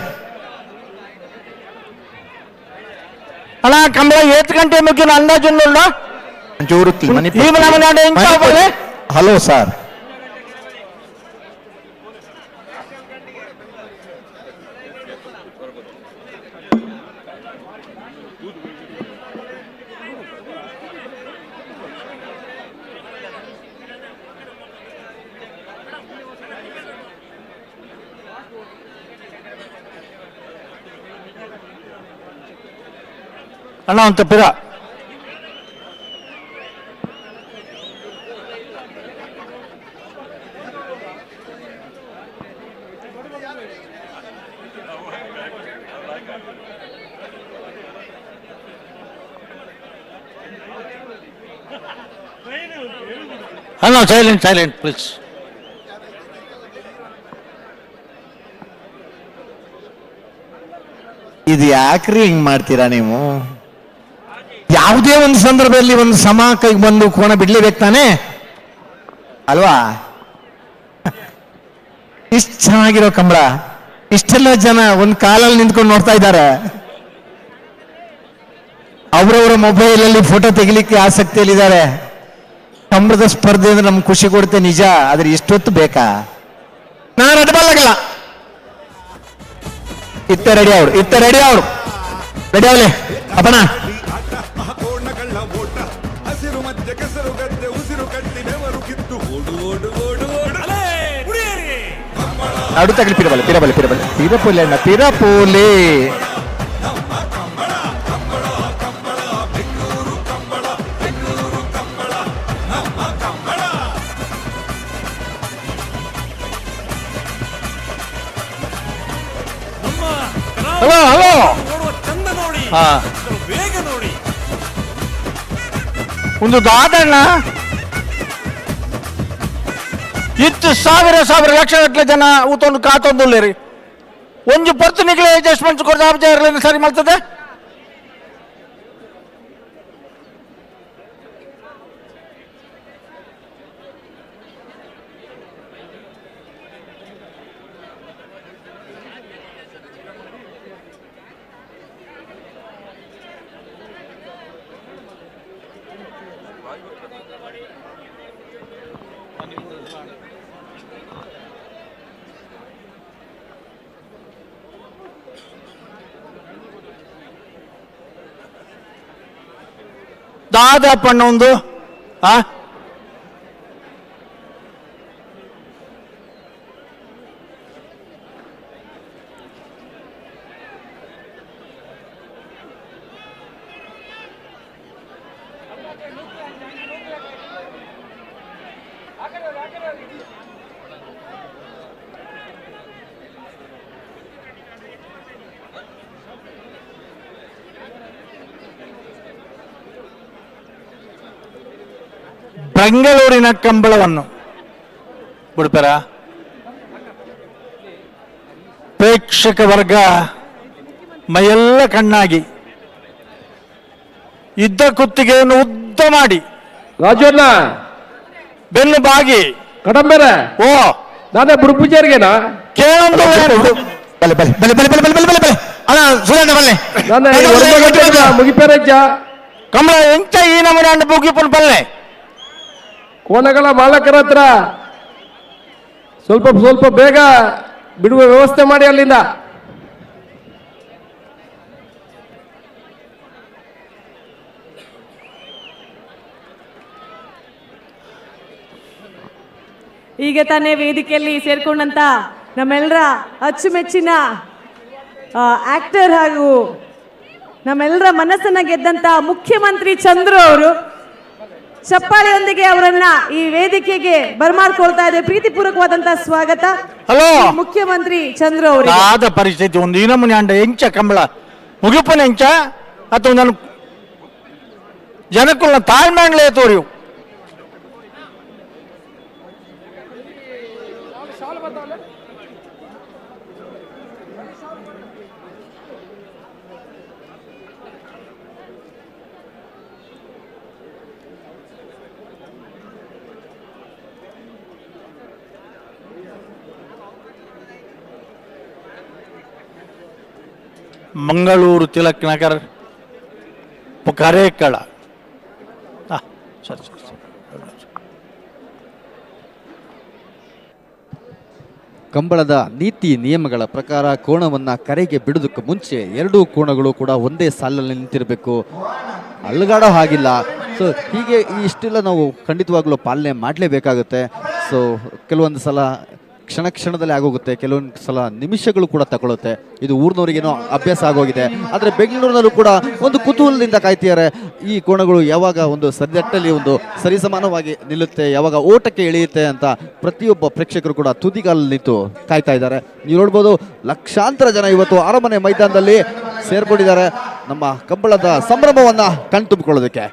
ಅಣ್ಣ ಕಂಬಳ 8 ಗಂಟೆ ಮುಗಿನ ಅಂದಾಜು ನೋಡ. ಒಂಚೂರು ಹಲೋ ಸರ್. ಅಣ್ಣ ಅಂತ ಪಿರ ಅಣ್ಣ ಸೈಲೆಂಟ್ ಪ್ಲೀಸ್. ಇದು ಯಾಕ್ರಿ ಹಿಂಗ್ ಮಾಡ್ತೀರಾ ನೀವು? ಯಾವುದೇ ಒಂದು ಸಂದರ್ಭದಲ್ಲಿ ಒಂದು ಸಮ ಕೈಗೆ ಬಂದು ಕೋಣ ಬಿಡ್ಲೇಬೇಕು ತಾನೆ ಅಲ್ವಾ? ಇಷ್ಟು ಚೆನ್ನಾಗಿರೋ ಕಂಬಳ ಇಷ್ಟೆಲ್ಲ ಜನ ಒಂದು ಕಾಲಲ್ಲಿ ನಿಂತ್ಕೊಂಡು ನೋಡ್ತಾ ಇದ್ದಾರೆ. ಅವರವರ ಮೊಬೈಲ್ ಅಲ್ಲಿ ಫೋಟೋ ತೆಗಿಲಿಕ್ಕೆ ಆಸಕ್ತಿಯಲ್ಲಿದ್ದಾರೆ. ಕಂಬಳದ ಸ್ಪರ್ಧೆ ಅಂದ್ರೆ ನಮ್ಗೆ ಖುಷಿ ಕೊಡುತ್ತೆ ನಿಜ, ಆದ್ರೆ ಇಷ್ಟೊತ್ತು ಬೇಕಾ? ನಾನು ಅಡ್ಬಲ್ಲಾಗಲ್ಲ. ಇತ್ತ ರೆಡಿ ಅವ್ರು ರೆಡಿ ಅವಳೆ ಅಪ್ಪಣ. ಕೋಣಗಳ ಓಟ ಹಸಿರು ಮಧ್ಯೆ ಕೆಸರು ಗದ್ದೆ ಉಸಿರು ಕಟ್ಟಿ ಬೆವರು ಕಿತ್ತು ಓಡು ಓಡು ಓಡು ಓಡು ನಡು ತಗಲಿ ಪಿರಪೋಲೆ ಅಣ್ಣ ಪಿರಪೋಲೆ. ಹಲೋ ಹಾ ಒಂದು ದಾದಣ್ಣ ಇತ್ತು ಸಾವಿರ ಲಕ್ಷ ಗಟ್ಟಲೆ ಜನ ಊತೊಂದು ಕಾತೊಂದುಲ್ಲೇರಿ ಒಂದು ಪರ್ತನಿಗೆ ಅಡ್ಜಸ್ಟ್ಮೆಂಟ್ ಕೊಡ್ತಾ ಸರಿ ಮಾಡ್ತದೆ. ದಾದಪ್ಪಣ್ಣ ಒಂದು ಬೆಂಗಳೂರಿನ ಕಂಬಳವನ್ನು ಬಿಡ್ತಾರ ಪ್ರೇಕ್ಷಕ ವರ್ಗ ಮೈಯೆಲ್ಲ ಕಣ್ಣಾಗಿ ಇದ್ದ ಕುತ್ತಿಗೆಯನ್ನು ಉದ್ದ ಮಾಡಿ ರಾಜಣ್ಣ ಬೆನ್ನು ಬಾಗಿ ಕಡಂಬೆರೆ ಓ ನಾನೇ ಬುರುಪೂಜಾರಿಗೆನಾ ಕೇಳೊಂದು ಮುಗಿಪೇರಜ್ಜ ಕಂಬಳ ಎಂತ ಈ ನಮೂನೆ ಅಂಡ ಮುಗಿಪುನ್ ಬಲ್ಲೆ ಕೋಣಗಳ ಮಾಲಕರ ಹತ್ರ ಸ್ವಲ್ಪ ಬೇಗ ಬಿಡುವ ವ್ಯವಸ್ಥೆ ಮಾಡಿ ಅಲ್ಲಿಂದ. ಈಗ ತಾನೇ ವೇದಿಕೆಯಲ್ಲಿ ಸೇರ್ಕೊಂಡಂತ ನಮ್ಮೆಲ್ಲರ ಅಚ್ಚುಮೆಚ್ಚಿನ ಆಕ್ಟರ್ ಹಾಗೂ ನಮ್ಮೆಲ್ಲರ ಮನಸ್ಸನ್ನ ಗೆದ್ದಂತ ಮುಖ್ಯಮಂತ್ರಿ ಚಂದ್ರು ಅವರು ಚಪ್ಪಾಳೆಯೊಂದಿಗೆ ಅವರನ್ನ ಈ ವೇದಿಕೆಗೆ ಬರ್ಮಾಡ್ಕೊಳ್ತಾ ಇದೆ. ಪ್ರೀತಿಪೂರ್ವಕವಾದಂತಹ ಸ್ವಾಗತ. ಹಲೋ ಮುಖ್ಯಮಂತ್ರಿ ಚಂದ್ರು ಅವರು. ಆದ ಪರಿಸ್ಥಿತಿ ಒಂದು ಈ ನಮೂನೆ ಅಂಡ ಎಂಚ ಕಂಬಳ ಮುಗಿಪನ ಎಂಚ ಅಥವಾ ನಾನು ಜನಕ್ಕುಲ್ಲ ತಾಳ್ಮೆಂಡ್ಲೇ ತೋರಿಯು ಮಂಗಳೂರು ತಿಲಕ್ ನಗರ್ ಕರೇಕಳ. ಕಂಬಳದ ನೀತಿ ನಿಯಮಗಳ ಪ್ರಕಾರ ಕೋಣವನ್ನು ಕರೆಗೆ ಬಿಡೋದಕ್ಕೆ ಮುಂಚೆ ಎರಡೂ ಕೋಣಗಳು ಕೂಡ ಒಂದೇ ಸಾಲಲ್ಲಿ ನಿಂತಿರಬೇಕು, ಅಲ್ಗಾಡೋ ಹಾಗಿಲ್ಲ. ಸೊ ಹೀಗೆ ಇಷ್ಟೆಲ್ಲ ನಾವು ಖಂಡಿತವಾಗ್ಲೂ ಪಾಲನೆ ಮಾಡಲೇಬೇಕಾಗುತ್ತೆ. ಸೊ ಕೆಲವೊಂದು ಸಲ ಕ್ಷಣ ಕ್ಷಣದಲ್ಲಿ ಆಗೋಗುತ್ತೆ, ಕೆಲವೊಂದು ಸಲ ನಿಮಿಷಗಳು ಕೂಡ ತಗೊಳುತ್ತೆ. ಇದು ಊರಿನವರಿಗೇನೋ ಅಭ್ಯಾಸ ಆಗೋಗಿದೆ. ಆದರೆ ಬೆಂಗಳೂರಿನಲ್ಲೂ ಕೂಡ ಒಂದು ಕುತೂಹಲದಿಂದ ಕಾಯ್ತಿದ್ದಾರೆ. ಈ ಕೋಣಗಳು ಯಾವಾಗ ಒಂದು ಸರಿದಟ್ಟಲ್ಲಿ ಒಂದು ಸರಿಸಮಾನವಾಗಿ ನಿಲ್ಲುತ್ತೆ, ಯಾವಾಗ ಓಟಕ್ಕೆ ಇಳಿಯುತ್ತೆ ಅಂತ ಪ್ರತಿಯೊಬ್ಬ ಪ್ರೇಕ್ಷಕರು ಕೂಡ ತುದಿಗಾಲಲ್ಲಿ ನಿಂತು ಕಾಯ್ತಾ ಇದ್ದಾರೆ. ನೀವು ನೋಡ್ಬೋದು, ಲಕ್ಷಾಂತರ ಜನ ಇವತ್ತು ಅರಮನೆ ಮೈದಾನದಲ್ಲಿ ಸೇರ್ಕೊಂಡಿದ್ದಾರೆ ನಮ್ಮ ಕಂಬಳದ ಸಂಭ್ರಮವನ್ನ ಕಣ್ತುಂಬಿಕೊಳ್ಳೋದಕ್ಕೆ.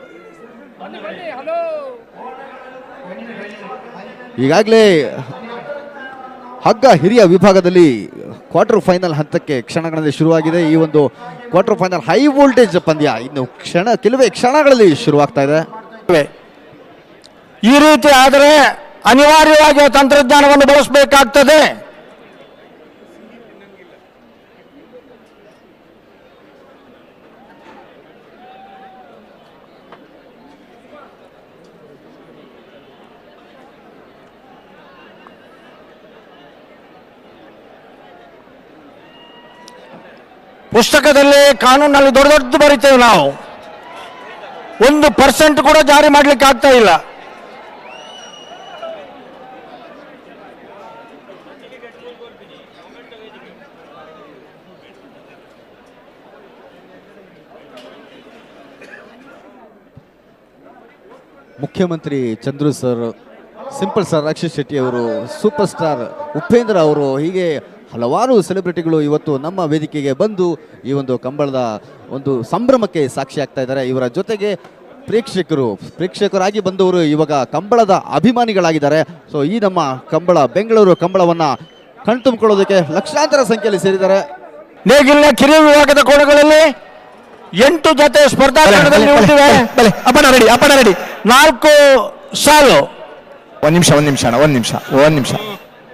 ಈಗಾಗಲೇ ಹಗ್ಗ ಹಿರಿಯ ವಿಭಾಗದಲ್ಲಿ ಕ್ವಾರ್ಟರ್ ಫೈನಲ್ ಹಂತಕ್ಕೆ ಕ್ಷಣಗಳಲ್ಲಿ ಶುರುವಾಗಿದೆ. ಈ ಒಂದು ಕ್ವಾರ್ಟರ್ ಫೈನಲ್ ಹೈ ವೋಲ್ಟೇಜ್ ಪಂದ್ಯ ಇನ್ನು ಕೆಲವೇ ಕ್ಷಣಗಳಲ್ಲಿ ಶುರುವಾಗ್ತಾ ಇದೆ. ಈ ರೀತಿ ಆದರೆ ಅನಿವಾರ್ಯವಾಗಿ ತಂತ್ರಜ್ಞಾನವನ್ನು ಬಳಸಬೇಕಾಗ್ತದೆ. ಪುಸ್ತಕದಲ್ಲಿ ಕಾನೂನಲ್ಲಿ ದೊಡ್ಡ ದೊಡ್ಡ ಬರೀತೇವೆ ನಾವು, 1% ಕೂಡ ಜಾರಿ ಮಾಡ್ಲಿಕ್ಕೆ ಆಗ್ತಾ ಇಲ್ಲ. ಮುಖ್ಯಮಂತ್ರಿ Chandru sir, simple star Rakshit Shetty ಅವರು, ಸೂಪರ್ ಸ್ಟಾರ್ ಉಪೇಂದ್ರ ಅವರು, ಹೀಗೆ ಹಲವಾರು ಸೆಲೆಬ್ರಿಟಿಗಳು ಇವತ್ತು ನಮ್ಮ ವೇದಿಕೆಗೆ ಬಂದು ಈ ಒಂದು ಕಂಬಳದ ಒಂದು ಸಂಭ್ರಮಕ್ಕೆ ಸಾಕ್ಷಿ ಆಗ್ತಾ ಇದ್ದಾರೆ. ಇವರ ಜೊತೆಗೆ ಪ್ರೇಕ್ಷಕರಾಗಿ ಬಂದವರು ಇವಾಗ ಕಂಬಳದ ಅಭಿಮಾನಿಗಳಾಗಿದ್ದಾರೆ. ಸೊ ಈ ನಮ್ಮ ಬೆಂಗಳೂರು ಕಂಬಳವನ್ನ ಕಣ್ತುಂಬಿಕೊಳ್ಳೋದಕ್ಕೆ ಲಕ್ಷಾಂತರ ಸಂಖ್ಯೆಯಲ್ಲಿ ಸೇರಿದ್ದಾರೆ. ನೇಗಿಲಿನ ಕಿರಿಯ ವಿಭಾಗದ ಕೋಣಗಳಲ್ಲಿ 8 ಜೊತೆ ಸ್ಪರ್ಧಾ ತಂಡದಲ್ಲಿ ಉಳಿದಿವೆ. ಅಪ್ಪಣ ರೆಡಿ 4 ಸಾಲು. ಒಂದು ನಿಮಿಷ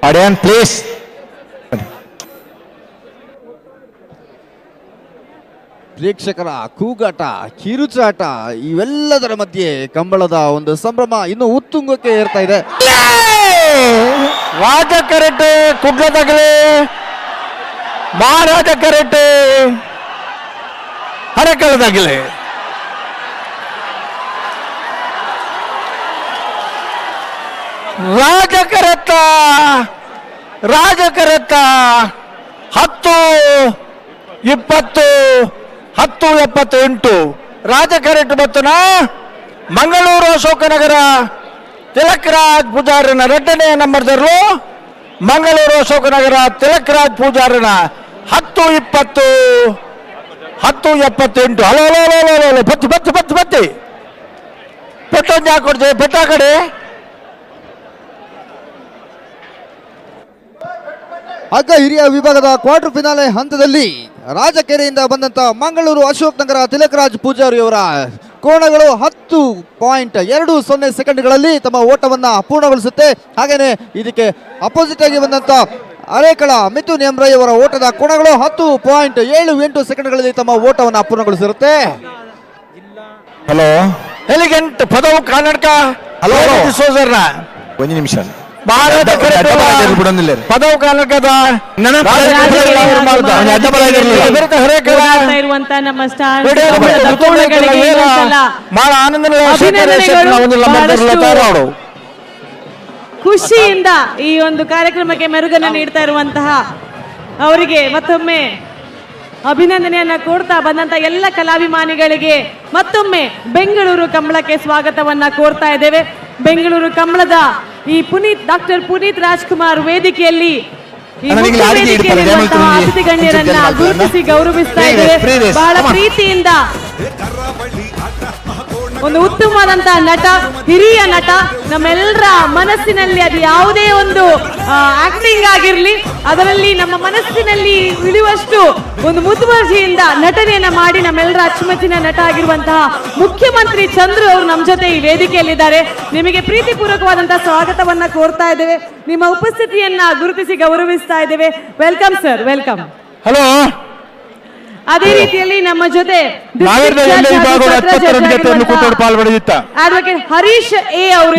ಅಡಿಯನ್ ಪ್ಲೀಸ್. ಪ್ರೇಕ್ಷಕರ ಕೂಗಾಟ, ಕಿರುಚಾಟ ಇವೆಲ್ಲದರ ಮಧ್ಯೆ ಕಂಬಳದ ಒಂದು ಸಂಭ್ರಮ ಇನ್ನು ಉತ್ತುಂಗಕ್ಕೆ ಏರ್ತಾ ಇದೆ. ರಾಜ ಕರೆಟ್ ಕುಡ್ಲದಾಗಲಿ, ಮಹಾರಾಜ ಕರೆಟ್ ಹರಕಲದಾಗಲಿ. ರಾಜ ಕರೆತ್ತ 10-20 10-78 ರಾಜ ಕರೆಟ್ ಬತ್ತನ ಮಂಗಳೂರು ಅಶೋಕನಗರ ತಿಲಕರಾಜ್ ಪೂಜಾರನ 2ನೇ ನಂಬರ್ದಲ್ಲೂ ಮಂಗಳೂರು ಅಶೋಕನಗರ ತಿಲಕರಾಜ್ ಪೂಜಾರನ 10-20 10-78. ಹಲೋ ಬತ್ತಿ ಪೆಟ್ಟೊಂದು ಹಾಕೊಡ್ತೇವೆ. ಪೆಟ್ಟ ಕಡೆ ಹಗ್ಗ ಹಿರಿಯ ವಿಭಾಗದ ಕ್ವಾರ್ಟರ್ ಫಿನಾಲೆ ಹಂತದಲ್ಲಿ ರಾಜಕೆರೆಯಿಂದ ಬಂದಂತ ಮಂಗಳೂರು ಅಶೋಕ್ ನಗರ ತಿಲಕರಾಜ್ ಪೂಜಾರಿ ಅವರ ಕೋಣಗಳು 10.20 ಸೆಕೆಂಡ್ಗಳಲ್ಲಿ ತಮ್ಮ ಓಟವನ್ನ ಪೂರ್ಣಗೊಳಿಸುತ್ತೆ. ಹಾಗೇನೆ ಇದಕ್ಕೆ ಅಪೋಸಿಟ್ ಆಗಿ ಬಂದಂತ ಅರೇಕಳ ಮಿಥುನ್ ಎಂ ರೈ ಅವರ ಓಟದ ಕೋಣಗಳು 10.78 ಸೆಕೆಂಡ್ಗಳಲ್ಲಿ ತಮ್ಮ ಓಟವನ್ನ ಪೂರ್ಣಗೊಳಿಸಿರುತ್ತೆ. ಹಲೋ ಎಲಿಗೆಂಟ್ ಪದವು ಕರ್ನಾಟಕ. ಹಲೋ ಸೋಜರ್ನ ಒಂದು ನಿಮಿಷ ಪದವು ಕರ್ನಾಟಕದ ಖುಷಿಯಿಂದ ಈ ಒಂದು ಕಾರ್ಯಕ್ರಮಕ್ಕೆ ಮೆರುಗನ್ನು ನೀಡ್ತಾ ಇರುವಂತಹ ಅವರಿಗೆ ಮತ್ತೊಮ್ಮೆ ಅಭಿನಂದನೆಯನ್ನ ಕೋರ್ತಾ ಬಂದಂತ ಎಲ್ಲ ಕಲಾಭಿಮಾನಿಗಳಿಗೆ ಮತ್ತೊಮ್ಮೆ ಬೆಂಗಳೂರು ಕಂಬಳಕ್ಕೆ ಸ್ವಾಗತವನ್ನ ಕೋರ್ತಾ ಇದ್ದೇವೆ. ಬೆಂಗಳೂರು ಕಂಬಳದ ಈ ಡಾಕ್ಟರ್ ಪುನೀತ್ ರಾಜ್ಕುಮಾರ್ ವೇದಿಕೆಯಲ್ಲಿ ಅತಿಥಿ ಗಣ್ಯರನ್ನ ಗುರುತಿಸಿ ಗೌರವಿಸ್ತಾ ಇದ್ದೇವೆ. ಬಹಳ ಪ್ರೀತಿಯಿಂದ ಒಂದು ಉತ್ತಮವಾದಂತಹ ನಟ, ಹಿರಿಯ ನಟ, ನಮ್ಮೆಲ್ಲರ ಮನಸ್ಸಿನಲ್ಲಿ ಅದು ಯಾವುದೇ ಒಂದು ಆಕ್ಟಿಂಗ್ ಆಗಿರ್ಲಿ ಅದರಲ್ಲಿ ನಮ್ಮ ಮನಸ್ಸಿನಲ್ಲಿ ಇಳಿಯುವಷ್ಟು ಒಂದು ಮುತುವರ್ಜಿಯಿಂದ ನಟನೆಯನ್ನ ಮಾಡಿ ನಮ್ಮೆಲ್ಲರ ಅಚ್ಚುಮೆಚ್ಚಿನ ನಟ ಆಗಿರುವಂತಹ ಮುಖ್ಯಮಂತ್ರಿ ಚಂದ್ರು ಅವರು ನಮ್ಮ ಜೊತೆ ಈ ವೇದಿಕೆಯಲ್ಲಿದ್ದಾರೆ. ನಿಮಗೆ ಪ್ರೀತಿಪೂರ್ವಕವಾದಂತಹ ಸ್ವಾಗತವನ್ನ ಕೋರ್ತಾ ಇದ್ದೇವೆ. ನಿಮ್ಮ ಉಪಸ್ಥಿತಿಯನ್ನ ಗುರುತಿಸಿ ಗೌರವಿಸ್ತಾ ಇದ್ದೇವೆ. Welcome sir, welcome. ಹಲೋ ಅದೇ ರೀತಿಯಲ್ಲಿ ನಮ್ಮ ಜೊತೆ ಅಡ್ವೊಕೇಟ್ ಹರೀಶ್ ಎ ಅವರು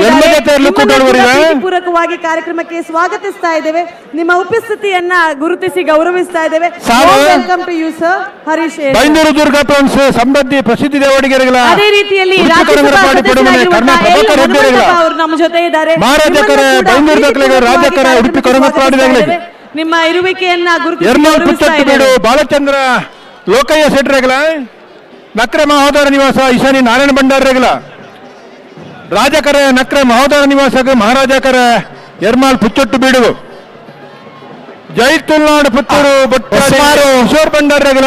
ಪೂರಕವಾಗಿ ಕಾರ್ಯಕ್ರಮಕ್ಕೆ ಸ್ವಾಗತಿಸ್ತಾ ಇದ್ದೇವೆ. ನಿಮ್ಮ ಉಪಸ್ಥಿತಿಯನ್ನ ಗುರುತಿಸಿ ಗೌರವಿಸ್ತಾ ಇದ್ದೇವೆ. Welcome to you sir Harish A. Byndoor Durga friends ಸಂಬಂಧಿ ಪ್ರಸಿದ್ಧಿ ದೇವಡಿಗೆಗಳ ಅದೇ ರೀತಿಯಲ್ಲಿ ಅವರು ನಮ್ಮ ಜೊತೆ ಇದ್ದಾರೆ. ನಿಮ್ಮ ಇರುವಿಕೆಯನ್ನ ಗುರುತಿಸಿ ಬಾಲಚಂದ್ರ ಲೋಕಯ್ಯ ಶೆಟ್ರೆಗಳ ನಕ್ರೆ ಮಹೋದರ ನಿವಾಸ ಈಶಾನಿ ನಾರಾಯಣ ಭಂಡಾರಗಳ ರಾಜಕರ ನಕ್ರೆ ಮಹೋದರ ನಿವಾಸಕ್ಕೆ ಮಹಾರಾಜಕರ ಎರ್ಮಾಳ್ ಪುಚ್ಚೊಟ್ಟು ಬೀಡು ಜೈತುಲ್ನಾಡು ಪುತ್ತೂರು ಕಿಶೋರ್ ಭಂಡಾರಗಳ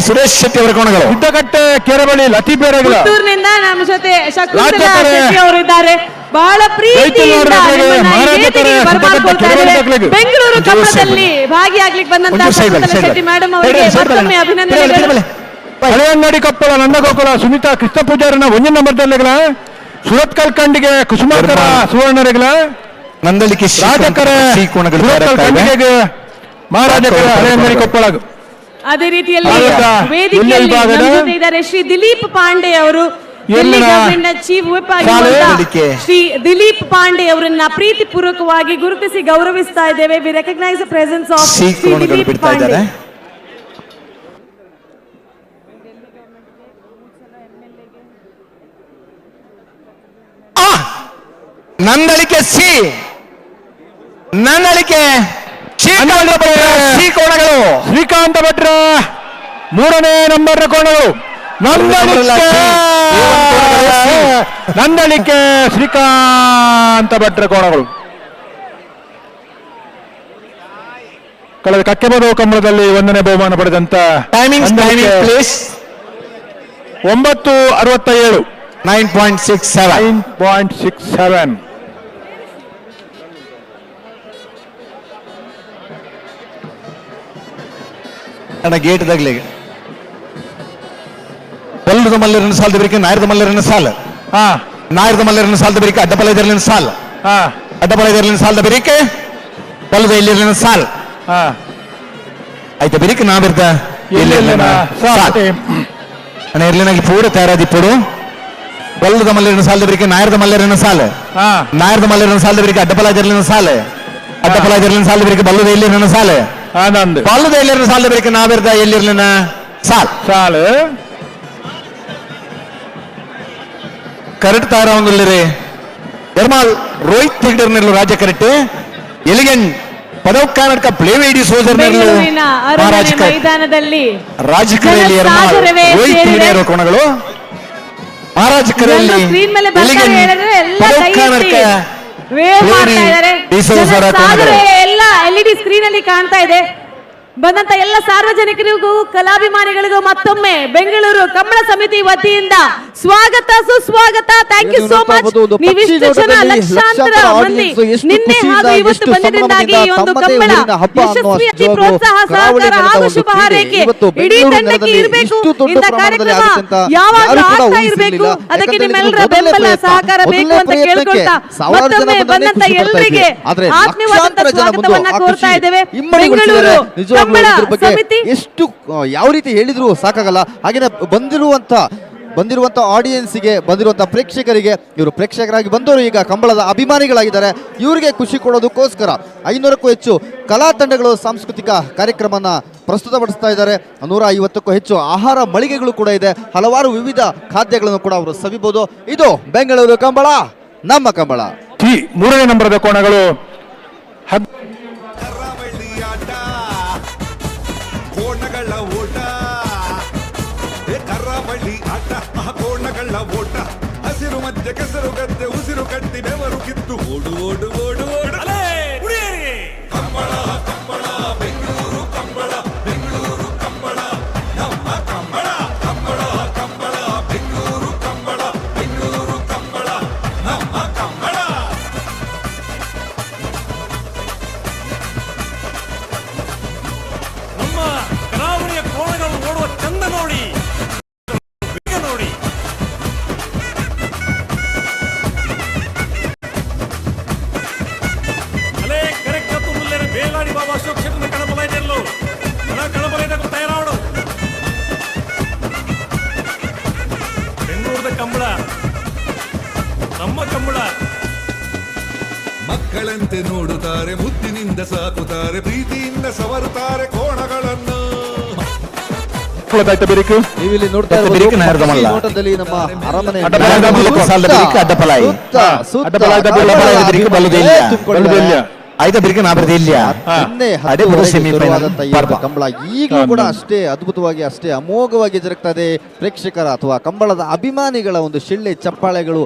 ಸುರೇಶ್ ಶೆಟ್ಟಿ ಅವರ ಕೋಣಗಳು ಸಿದ್ದಕಟ್ಟೆ ಕೆರೆಬಳಿ ಲತೀಪೇರೆಗಳ ಪುತ್ತೂರಿನಿಂದ ನಮ್ಮ ಜೊತೆ ಶಕುಂತಲಾ ಶೆಟ್ಟಿ ಅವರು ಇದ್ದಾರೆ. ಬಹಳ ಪ್ರೀತಿಯಿಂದ ಬೆಂಗಳೂರು ಕಮ್ಮಳದಲ್ಲಿ ಭಾಗಿಯಾಗ್ಲಿಕ್ಕೆ ಬಂದಂತಹ ಶಕುಂತಲಾ ಶೆಟ್ಟಿ ಮೇಡಮ್ ಅವರಿಗೆ ಮತ್ತೊಮ್ಮೆ ಅಭಿನಂದನೆಗಳು. ಹಳೆಯಂಗಡಿ ಕೊಪ್ಪಳ ನಂದಗೋಕುಲ ಸುನೀತಾ ಕೃಷ್ಣ ಪೂಜಾರನ ಒಂದನೇ ನಂಬರ್ದಲ್ಲಿಗಳ ಸುರತ್ಕಲ್ ಕಂಡಿಗೆ ಕುಸುಮಾಕರ ಸುವರ್ಣರೆಗಳ ನಂದಳಿಕೆ ರಾಜಕರ ಕಂಡಿಗೆ ಮಹಾರಾಜಕರ ಹಳೆಯಂಗಡಿ ಕೊಪ್ಪಳ. ಅದೇ ರೀತಿಯಲ್ಲಿ ವೇದಿಕೆಯಲ್ಲಿ ನಮ್ಮ ಜೊತೆ ಇದ್ದಾರೆ ಶ್ರೀ ದಿಲೀಪ್ ಪಾಂಡೆ ಅವರು, ದಿಲ್ಲಿ ಗವರ್ನಮೆಂಟ್ನ ಚೀಫ್ ವಿಪ್ ಆಗಿರುವಂತಹ ಶ್ರೀ ದಿಲೀಪ್ ಪಾಂಡೆ ಅವರನ್ನ ಪ್ರೀತಿ ಪೂರ್ವಕವಾಗಿ ಗುರುತಿಸಿ ಗೌರವಿಸ್ತಾ ಇದ್ದೇವೆ. We recognise the presence of Shri Dilip Pandey. Nandalike C, Nandalike C ಕೋಣಗಳು ಶ್ರೀಕಾಂತ ಭಟ್ರ ಮೂರನೇ ನಂಬರ್ ಕೋಣಗಳು ನಂದಳಿಕೆ ಶ್ರೀಕಾಂತ ಭಟ್ರ ಕೋಣಗಳು. ಕಳೆದ ಕಕ್ಕೆಬದು ಕಂಬಳದಲ್ಲಿ 1ನೇ ಬಹುಮಾನ ಪಡೆದಂತ 9:67 9.67 ಗೇಟ್ ದಾಗ್ಲಿ ಬಲ್ಲದ ಮಲ್ಲರನ್ನ ಸಾಲದ ಬರಿಕೆ ನಾಯರದ ಮಲ್ಲರನ್ನ ಸಾಲ ನಾಯರದ ಮಲ್ಲರನ್ನ ಸಾಲದ ಬರಿಕೆ ಅಡ್ಡಪಲೈದರ್ಲಿನ ಸಾಲ ಅಡ್ಡಪಲೈದರ್ಲಿನ ಸಾಲದ ಬರಿಕೆ ಬಲ್ಲದ ಇಲ್ಲಿರ್ಲಿನ ಸಾಲ ಆಯ್ತಾ ಬರಿಕೆ ನಾ ಬರ್ದ ಇರ್ಲಿನಾಗಿ ಪೂರ ತಯಾರಾದಿಪ್ಪಡು ಬಲ್ಲದ ಮಲ್ಲರನ್ನ ಸಾಲದ ಬರಿಕೆ ನಾಯರದ ಮಲ್ಲರನ್ನ ಸಾಲ ನಾಯರದ ಮಲ್ಲರನ್ನ ಸಾಲದ ಬರಿಕೆ ಅಡ್ಡಪಲೈದರ್ಲಿನ ಸಾಲ ಅಡ್ಡಪಲೈದರ್ಲಿನ ಸಾಲದ ಬರಿಕೆ ಬಲ್ಲದ ಇಲ್ಲಿರ್ಲಿನ ಸಾಲ ಬಲ್ಲದ ಇಲ್ಲಿರ್ಲಿನ ಸಾಲದ ಬರಿಕೆ ನಾ ಬರ್ದ ಎಲ್ಲಿರ್ಲಿನ ಸಾಲ್ ಸಾಲ್ ಕರೆಕ್ಟ್ ತಾರ ಒಂದಿಲ್ಲರಿ ಎರ್ಮಾಲ್ ರೋಹಿತ್ ಹೆಗ್ಡರ್ನಲ್ಲೂ ರಾಜ್ಯ correct elegant Padav Karnataka ಪ್ಲೇವೇಡಿ soldier ಮೈದಾನದಲ್ಲಿ ರಾಜಕೀಯದಲ್ಲಿ ಎರ್ಮಾಲ್ ರೋಹಿತ್ ಹಿರಿಯರ ಕೋಣಗಳು ಮಹಾರಾಜಕರಲ್ಲಿ ಪದವ್ ಕರ್ನಾಟಕ ಎಲ್ಲ LED ಸ್ಕ್ರೀನ್ ಅಲ್ಲಿ ಕಾಣ್ತಾ ಇದೆ. ಬಂದಂತ ಎಲ್ಲ ಸಾರ್ವಜನಿಕರಿಗೂ ಕಲಾಭಿಮಾನಿಗಳಿಗೂ ಮತ್ತೊಮ್ಮೆ ಬೆಂಗಳೂರು ಕಮ್ಮಳ ಸಮಿತಿ ವತಿಯಿಂದ ಸ್ವಾಗತ ಸುಸ್ವಾಗತ. Thank you so much. ನೀವಿಷ್ಟು ಜನ ಲಕ್ಷಾಂತರ ಮಂದಿ ನಿನ್ನೆ ಹಾಗೂ ಇವತ್ತು ಬಂದಿದ್ದರಿಂದಾಗಿ ಈ ಒಂದು ಕಮ್ಮಳ ಯಶಸ್ವಿ ಅತಿ ಪ್ರೋತ್ಸಾಹ ಸಹಕಾರ ಹಾಗೂ ಶುಭ ಹಾರೈಕೆ ಇಡೀ ತಂಡಕ್ಕೆ ಇರಬೇಕು. ಇಂಥ ಕಾರ್ಯಕ್ರಮ ಯಾವಾಗಲೂ ಆಗ್ತಾ ಇರಬೇಕು. ಅದಕ್ಕೆ ನಿಮ್ಮೆಲ್ಲರ ಬೆಂಬಲ ಸಹಕಾರ ಬೇಕು ಅಂತ ಕೇಳ್ಕೊಳ್ತಾ ಮತ್ತೊಮ್ಮೆ ಬಂದಂತ ಎಲ್ಲರಿಗೆ ಆತ್ಮೀಯವಾದಂತ ಸ್ವಾಗತವನ್ನ ಕೋರ್ತಾ ಇದ್ದೇವೆ. ಬೆಂಗಳೂರು ಎಷ್ಟು ಯಾವ ರೀತಿ ಹೇಳಿದ್ರು ಸಾಕಾಗಲ್ಲ. ಹಾಗೇನೆ ಬಂದಿರುವಂತ ಆಡಿಯನ್ಸ್ಗೆ ಬಂದಿರುವಂತ ಪ್ರೇಕ್ಷಕರಿಗೆ ಇವರು ಪ್ರೇಕ್ಷಕರಾಗಿ ಬಂದವರು ಈಗ ಕಂಬಳದ ಅಭಿಮಾನಿಗಳಾಗಿದ್ದಾರೆ. ಇವರಿಗೆ ಖುಷಿ ಕೊಡೋದಕ್ಕೋಸ್ಕರ 500ಕ್ಕೂ ಹೆಚ್ಚು ಕಲಾ ತಂಡಗಳು ಸಾಂಸ್ಕೃತಿಕ ಕಾರ್ಯಕ್ರಮನ ಪ್ರಸ್ತುತಪಡಿಸ್ತಾ ಇದ್ದಾರೆ. 150ಕ್ಕೂ ಹೆಚ್ಚು ಆಹಾರ ಮಳಿಗೆಗಳು ಕೂಡ ಇದೆ. ಹಲವಾರು ವಿವಿಧ ಖಾದ್ಯಗಳನ್ನು ಕೂಡ ಅವರು ಸವಿಬಹುದು. ಇದು ಬೆಂಗಳೂರು ಕಂಬಳ, ನಮ್ಮ ಕಂಬಳ. 3ನೇ ನಂಬರದ ಕೋಣಗಳು ಕೋಣಗಳ ಓಟ, ಕರಾವಳಿ ಆಟ, ಕೋಣಗಳ ಓಟ, ಹಸಿರು ಮಧ್ಯೆ ಕೆಸರು ಗದ್ದೆ ಉಸಿರು ಕಟ್ಟಿ ಬೆವರು ಕಿತ್ತು ಓಡು ಓಡು ಓಡು ಓಡು ಕಂಬಳ ಕಂಬಳ ಬೆಂಗಳೂರು ಕಂಬಳ, ಬೆಂಗಳೂರು ಕಂಬಳ ನಮ್ಮ ಕಂಬಳ, ಕಂಬಳ ಕಂಬಳ ಬೆಂಗಳೂರು ಕಂಬಳ, ಬೆಂಗಳೂರು ಕಂಬಳ ನಮ್ಮ ಕಂಬಳ. ನಮ್ಮ ಕರಾವಳಿಯ ಕೋಣಗಳು ಓಡುವ ಚಂದ ನೋಡಿ ನೋಡಿ. ಅಲೆ ಕರೆಕ್ಟ್ ಬೇಲಾಡಿ ಕಂಬಳ, ನಮ್ಮ ಕಂಬಳ. ಮಕ್ಕಳಂತೆ ನೋಡುತ್ತಾರೆ, ಮುದ್ದಿನಿಂದ ಸಾಕುತ್ತಾರೆ, ಪ್ರೀತಿಯಿಂದ ಸವರುತ್ತಾರೆ ಕೋಣಗಳನ್ನು. ನೀವು ಇಲ್ಲಿ ನೋಡ್ತಾ ಇರಬಹುದು ನೋಟದಲ್ಲಿ ನಮ್ಮ ಅರಮನೆ ಕಂಬಳ ಈಗಲೂ ಕೂಡ ಅಷ್ಟೇ ಅದ್ಭುತವಾಗಿ, ಅಷ್ಟೇ ಅಮೋಘವಾಗಿ ಜರುಗ್ತಾ ಇದೆ. ಪ್ರೇಕ್ಷಕರ ಅಥವಾ ಕಂಬಳದ ಅಭಿಮಾನಿಗಳ ಒಂದು ಶಿಳ್ಳೆ ಚಪ್ಪಾಳೆಗಳು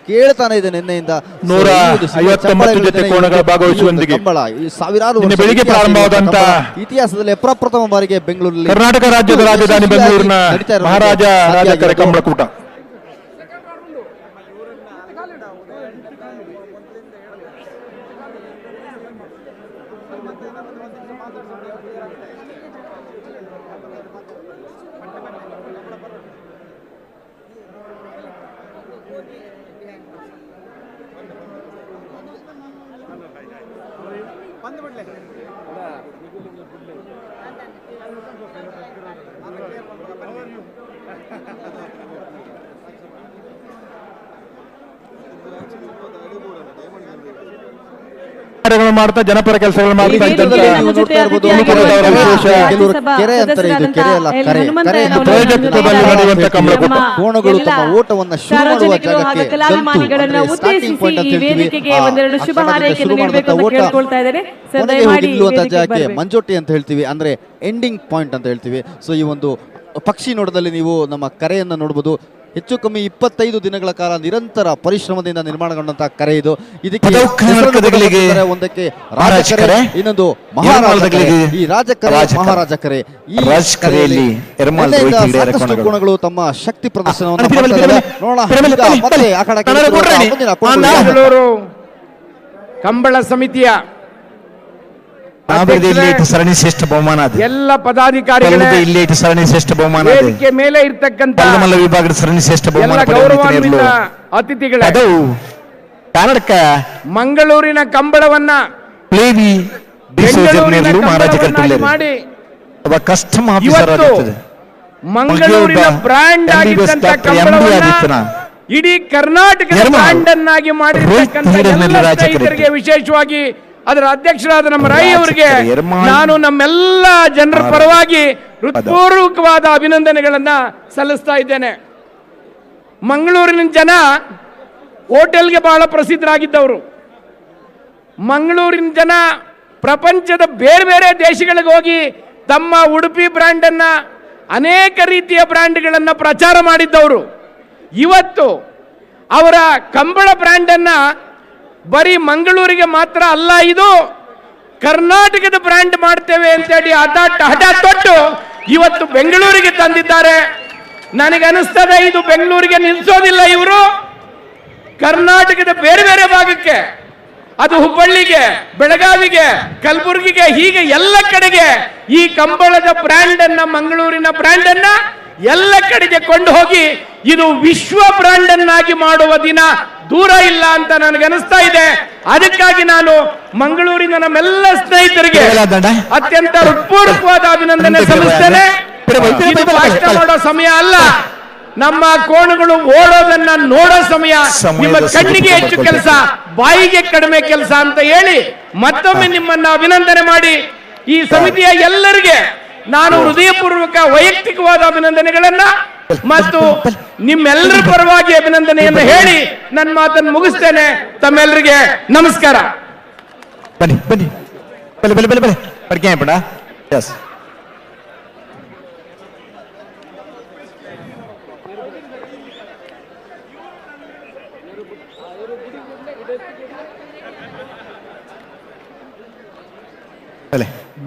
ಕೇಳ್ತಾನೆ ಇದೆ. ನಿನ್ನೆಯಿಂದ 159 ಜೊತೆ ಕೋಣಗಳ ಭಾಗವಹಿಸುವೊಂದಿಗೆ ಕಂಬಳ ಸಾವಿರಾರು ಬೆಳಿಗ್ಗೆ ಪ್ರಾರಂಭವಾದಂತ ಇತಿಹಾಸದಲ್ಲಿ ಪ್ರಪ್ರಥಮ ಬಾರಿಗೆ ಬೆಂಗಳೂರಲ್ಲಿ ಕರ್ನಾಟಕ ರಾಜ್ಯದ ರಾಜಧಾನಿ ಬೆಂಗಳೂರಿನ ಮಹಾರಾಜ ರಾಜಕರೆ ಕಂಬಳಕೂಟ. ಮಾಡ್ತಾ ಜನಪರ ಕೆಲಸಗಳು ಮಾಡ್ತಾ ಕೋಣಗಳು ತಮ್ಮ ಓಟವನ್ನ ಶುರು ಮಾಡುವ ಜಾಗಕ್ಕೆ ಮಂಜೋಟಿ ಅಂತ ಹೇಳ್ತೀವಿ, ಅಂದ್ರೆ ಎಂಡಿಂಗ್ ಪಾಯಿಂಟ್ ಅಂತ ಹೇಳ್ತೀವಿ. ಸೊ ಈ ಒಂದು ಪಕ್ಷಿ ನೋಟದಲ್ಲಿ ನೀವು ನಮ್ಮ ಕರೆಯನ್ನ ನೋಡಬಹುದು. ಹೆಚ್ಚು ಕಮ್ಮಿ 25 ದಿನಗಳ ಕಾಲ ನಿರಂತರ ಪರಿಶ್ರಮದಿಂದ ನಿರ್ಮಾಣಗೊಂಡಂತಹ ಕರೆ ಇದು. ಇದಕ್ಕೆ ಒಂದಕ್ಕೆ ರಾಜಕರೆ, ಇನ್ನೊಂದು ಮಹಾರಾಜ ಕರೆ. ಈ ರಾಜಕರೆ ಮಹಾರಾಜ ಕರೆ ಈ ಸಾಕಷ್ಟು ಕೋಣಗಳು ತಮ್ಮ ಶಕ್ತಿ ಪ್ರದರ್ಶನವನ್ನು ಕಂಬಳ ಸಮಿತಿಯ ಸರಣಿ ಶ್ರೇಷ್ಠ ಬಹುಮಾನ ಎಲ್ಲ ಪದಾಧಿಕಾರಿಗಳು ಇಲ್ಲಿ ಸರಣಿ ಶ್ರೇಷ್ಠ ಬಹುಮಾನ ವೇದಿಕೆ ಮೇಲೆ ಇರ್ತಕ್ಕಂಥ ವಿಭಾಗದ ಸರಣಿ ಶ್ರೇಷ್ಠ ಬಹುಮಾನ ಗೌರವಾನ್ವಿತ ಅತಿಥಿಗಳೇ, ಕನ್ನಡಕ ಮಂಗಳೂರಿನ ಕಂಬಳವನ್ನ ಮಾಡಿ ಕಸ್ಟಮ್ ಮಂಗಳೂರಿನ ಬ್ರ್ಯಾಂಡ್ ಆಗಿದ್ದಂತ ಕಂಬಳವನ್ನ ಇಡೀ ಕರ್ನಾಟಕದ ಬ್ರ್ಯಾಂಡ್ ಅನ್ನಾಗಿ ಮಾಡಿರ್ತಕ್ಕಂಥ ಎಲ್ಲ ರೈತರಿಗೆ, ವಿಶೇಷವಾಗಿ ಅದರ ಅಧ್ಯಕ್ಷರಾದ ನಮ್ಮ ರೈ ಅವರಿಗೆ ನಾನು ನಮ್ಮೆಲ್ಲ ಜನರ ಪರವಾಗಿ ಹೃತ್ಪೂರ್ವಕವಾದ ಅಭಿನಂದನೆಗಳನ್ನ ಸಲ್ಲಿಸ್ತಾ ಇದ್ದೇನೆ. ಮಂಗಳೂರಿನ ಜನ ಹೋಟೆಲ್ಗೆ ಬಹಳ ಪ್ರಸಿದ್ಧರಾಗಿದ್ದವರು. ಮಂಗಳೂರಿನ ಜನ ಪ್ರಪಂಚದ ಬೇರೆ ಬೇರೆ ದೇಶಗಳಿಗೆ ಹೋಗಿ ತಮ್ಮ ಉಡುಪಿ ಬ್ರ್ಯಾಂಡನ್ನ, ಅನೇಕ ರೀತಿಯ ಬ್ರ್ಯಾಂಡ್ಗಳನ್ನು ಪ್ರಚಾರ ಮಾಡಿದ್ದವರು. ಇವತ್ತು ಅವರ ಕಂಬಳ ಬ್ರ್ಯಾಂಡನ್ನ ಬರೀ ಮಂಗಳೂರಿಗೆ ಮಾತ್ರ ಅಲ್ಲ, ಇದು ಕರ್ನಾಟಕದ ಬ್ರ್ಯಾಂಡ್ ಮಾಡ್ತೇವೆ ಅಂತೇಳಿ ಹಠ ತೊಟ್ಟು ಇವತ್ತು ಬೆಂಗಳೂರಿಗೆ ತಂದಿದ್ದಾರೆ. ನನಗನಿಸ್ತದೆ ಇದು ಬೆಂಗಳೂರಿಗೆ ನಿಲ್ಲಿಸೋದಿಲ್ಲ, ಇವರು ಕರ್ನಾಟಕದ ಬೇರೆ ಬೇರೆ ಭಾಗಕ್ಕೆ, ಅದು ಹುಬ್ಬಳ್ಳಿಗೆ, ಬೆಳಗಾವಿಗೆ, ಕಲಬುರಗಿಗೆ, ಹೀಗೆ ಎಲ್ಲ ಕಡೆಗೆ ಈ ಕಂಬಳದ ಬ್ರ್ಯಾಂಡ್ ಅನ್ನ, ಮಂಗಳೂರಿನ ಬ್ರ್ಯಾಂಡ್ ಅನ್ನ ಎಲ್ಲ ಕಡೆಗೆ ಕೊಂಡು ಹೋಗಿ ಇದು ವಿಶ್ವ ಬ್ರ್ಯಾಂಡ್ ಅನ್ನಾಗಿ ಮಾಡುವ ದಿನ ದೂರ ಇಲ್ಲ ಅಂತ ನನಗನಿಸ್ತಾ ಇದೆ. ಅದಕ್ಕಾಗಿ ನಾನು ಮಂಗಳೂರಿನ ನಮ್ಮೆಲ್ಲ ಸ್ನೇಹಿತರಿಗೆ ಅತ್ಯಂತ ಹೃತ್ಪೂರ್ವಕವಾದ ಅಭಿನಂದನೆ ಸಲ್ಲಿಸ್ತೇನೆ. ಇದು ಭಾಷಣ ಮಾಡೋ ಸಮಯ ಅಲ್ಲ, ನಮ್ಮ ಕೋಣಗಳು ಓಡೋದನ್ನ ನೋಡೋ ಸಮಯ. ನಿಮ್ಮ ಕಣ್ಣಿಗೆ ಹೆಚ್ಚು ಕೆಲಸ, ಬಾಯಿಗೆ ಕಡಿಮೆ ಕೆಲಸ ಅಂತ ಹೇಳಿ ಮತ್ತೊಮ್ಮೆ ನಿಮ್ಮನ್ನ ಅಭಿನಂದನೆ ಮಾಡಿ ಈ ಸಮಿತಿಯ ಎಲ್ಲರಿಗೆ ನಾನು ಹೃದಯಪೂರ್ವಕ ವೈಯಕ್ತಿಕವಾದ ಅಭಿನಂದನೆಗಳನ್ನ ಮತ್ತು ನಿಮ್ಮೆಲ್ಲರ ಪರವಾಗಿ ಅಭಿನಂದನೆಯನ್ನು ಹೇಳಿ ನನ್ನ ಮಾತನ್ನು ಮುಗಿಸ್ತೇನೆ. ತಮ್ಮೆಲ್ಲರಿಗೆ ನಮಸ್ಕಾರ. ಬನ್ನಿ ಬನ್ನಿ ಬಲೆ ಬಲೆ ಬಲೆ ಬಲೆ ಪಡ್ಕೆ ಪಡ ಎಸ್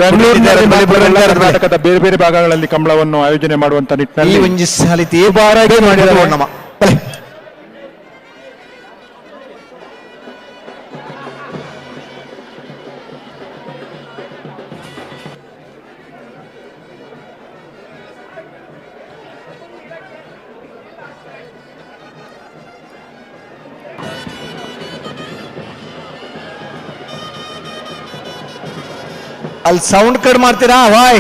ಬೆಂಗಳೂರಿನಲ್ಲಿ ಕರ್ನಾಟಕದ ಬೇರೆ ಬೇರೆ ಭಾಗಗಳಲ್ಲಿ ಕಂಬಳವನ್ನು ಆಯೋಜನೆ ಮಾಡುವಂತ ನಿಟ್ಟಿನಲ್ಲಿ ಅಲ್ಲಿ ಸೌಂಡ್ ಕಟ್ ಮಾಡ್ತೀರಾ ವಾಯ್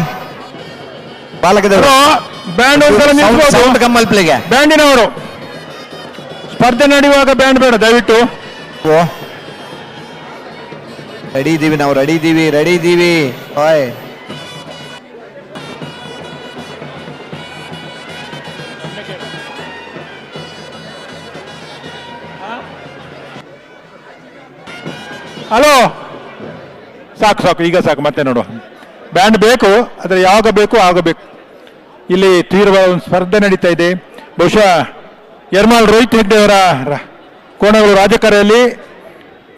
ಬಾಲಕದವರು ಬ್ಯಾಂಡ್ ಸೌಂಡ್ ಕಮ್ಮಲ್ ಪ್ಲೇಗೆ ಬ್ಯಾಂಡಿನವರು ಸ್ಪರ್ಧೆ ನಡೆಯುವಾಗ ಬ್ಯಾಂಡ್ ಬೇಡ ದಯವಿಟ್ಟು. ರೆಡಿ ಇದ್ದೀವಿ ನಾವು, ರೆಡಿ ಇದ್ದೀವಿ. ಓಯ್ ಹಲೋ, ಸಾಕು ಈಗ ಸಾಕು, ಮತ್ತೆ ನೋಡುವ. ಬ್ಯಾಂಡ್ ಬೇಕು, ಆದರೆ ಯಾವಾಗ ಬೇಕು ಆಗಬೇಕು. ಇಲ್ಲಿ ತೀವ್ರವಾದ ಒಂದು ಸ್ಪರ್ಧೆ ನಡೀತಾ ಇದೆ. ಬಹುಶಃ ಯರ್ಮಾಳ್ ರೋಹಿತ್ ಹೆಗ್ಡೆ ಅವರ ಕೋಣಗಳು ರಾಜಕರೆಯಲ್ಲಿ,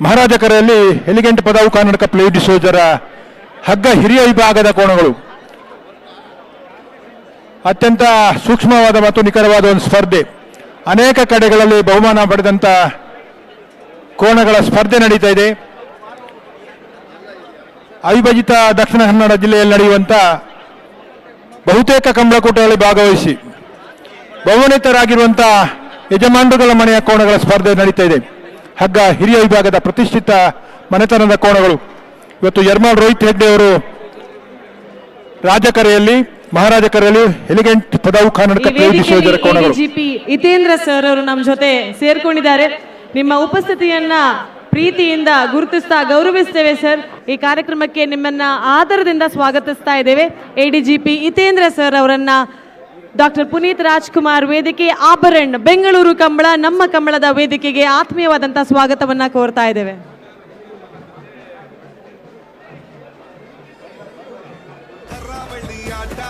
ಮಹಾರಾಜ ಕರೆಯಲ್ಲಿ ಎಲಿಗೆಂಟ್ ಪದವು ಕರ್ನಾಟಕ ಪ್ಲೇಟ್ ಸೋಜರ ಹಗ್ಗ ಹಿರಿಯ ವಿಭಾಗದ ಕೋಣಗಳು. ಅತ್ಯಂತ ಸೂಕ್ಷ್ಮವಾದ ಮತ್ತು ನಿಖರವಾದ ಒಂದು ಸ್ಪರ್ಧೆ. ಅನೇಕ ಕಡೆಗಳಲ್ಲಿ ಬಹುಮಾನ ಪಡೆದಂಥ ಕೋಣಗಳ ಸ್ಪರ್ಧೆ ನಡೀತಾ ಇದೆ. ಅವಿಭಜಿತ ದಕ್ಷಿಣ ಕನ್ನಡ ಜಿಲ್ಲೆಯಲ್ಲಿ ನಡೆಯುವಂಥ ಬಹುತೇಕ ಕಂಬಳಕೂಟಗಳಲ್ಲಿ ಭಾಗವಹಿಸಿ ಬಹುಮನಿತರಾಗಿರುವಂಥ ಯಜಮಾನರುಗಳ ಮನೆಯ ಕೋಣಗಳ ಸ್ಪರ್ಧೆ ನಡೀತಾ ಇದೆ. ಹಗ್ಗ ಹಿರಿಯ ವಿಭಾಗದ ಪ್ರತಿಷ್ಠಿತ ಮನೆತನದ ಕೋಣಗಳು. ಇವತ್ತು ಯರ್ಮಾಳ್ ರೋಹಿತ್ ಹೆಗ್ಡೆ ಅವರು ರಾಜಕರೆಯಲ್ಲಿ, ಮಹಾರಾಜ ಕರೆಯಲ್ಲಿ ಎಲಿಗೆಂಟ್ ಪದವು ಕರ್ನಾಟಕ ಪ್ಲೇಟ್ ಸೋಜರ ಕೋಣಗಳು. ಜಿಪಿ ಹಿತೇಂದ್ರ ಸರ್ ಅವರು ನಮ್ಮ ಜೊತೆ ಸೇರ್ಕೊಂಡಿದ್ದಾರೆ. ನಿಮ್ಮ ಉಪಸ್ಥಿತಿಯನ್ನ ಪ್ರೀತಿಯಿಂದ ಗುರುತಿಸ್ತಾ ಗೌರವಿಸ್ತೇವೆ ಸರ್. ಈ ಕಾರ್ಯಕ್ರಮಕ್ಕೆ ನಿಮ್ಮನ್ನ ಆದರದಿಂದ ಸ್ವಾಗತಿಸ್ತಾ ಇದ್ದೇವೆ. ಎಡಿಜಿಪಿ ಹಿತೇಂದ್ರ ಸರ್ ಅವರನ್ನ ಡಾಕ್ಟರ್ ಪುನೀತ್ ರಾಜ್ಕುಮಾರ್ ವೇದಿಕೆ ಆಭರಣ್ ಬೆಂಗಳೂರು ಕಂಬಳ ನಮ್ಮ ಕಂಬಳದ ವೇದಿಕೆಗೆ ಆತ್ಮೀಯವಾದಂತಹ ಸ್ವಾಗತವನ್ನ ಕೋರ್ತಾ ಇದ್ದೇವೆ. ಕರಾವಳಿ ಆಟ,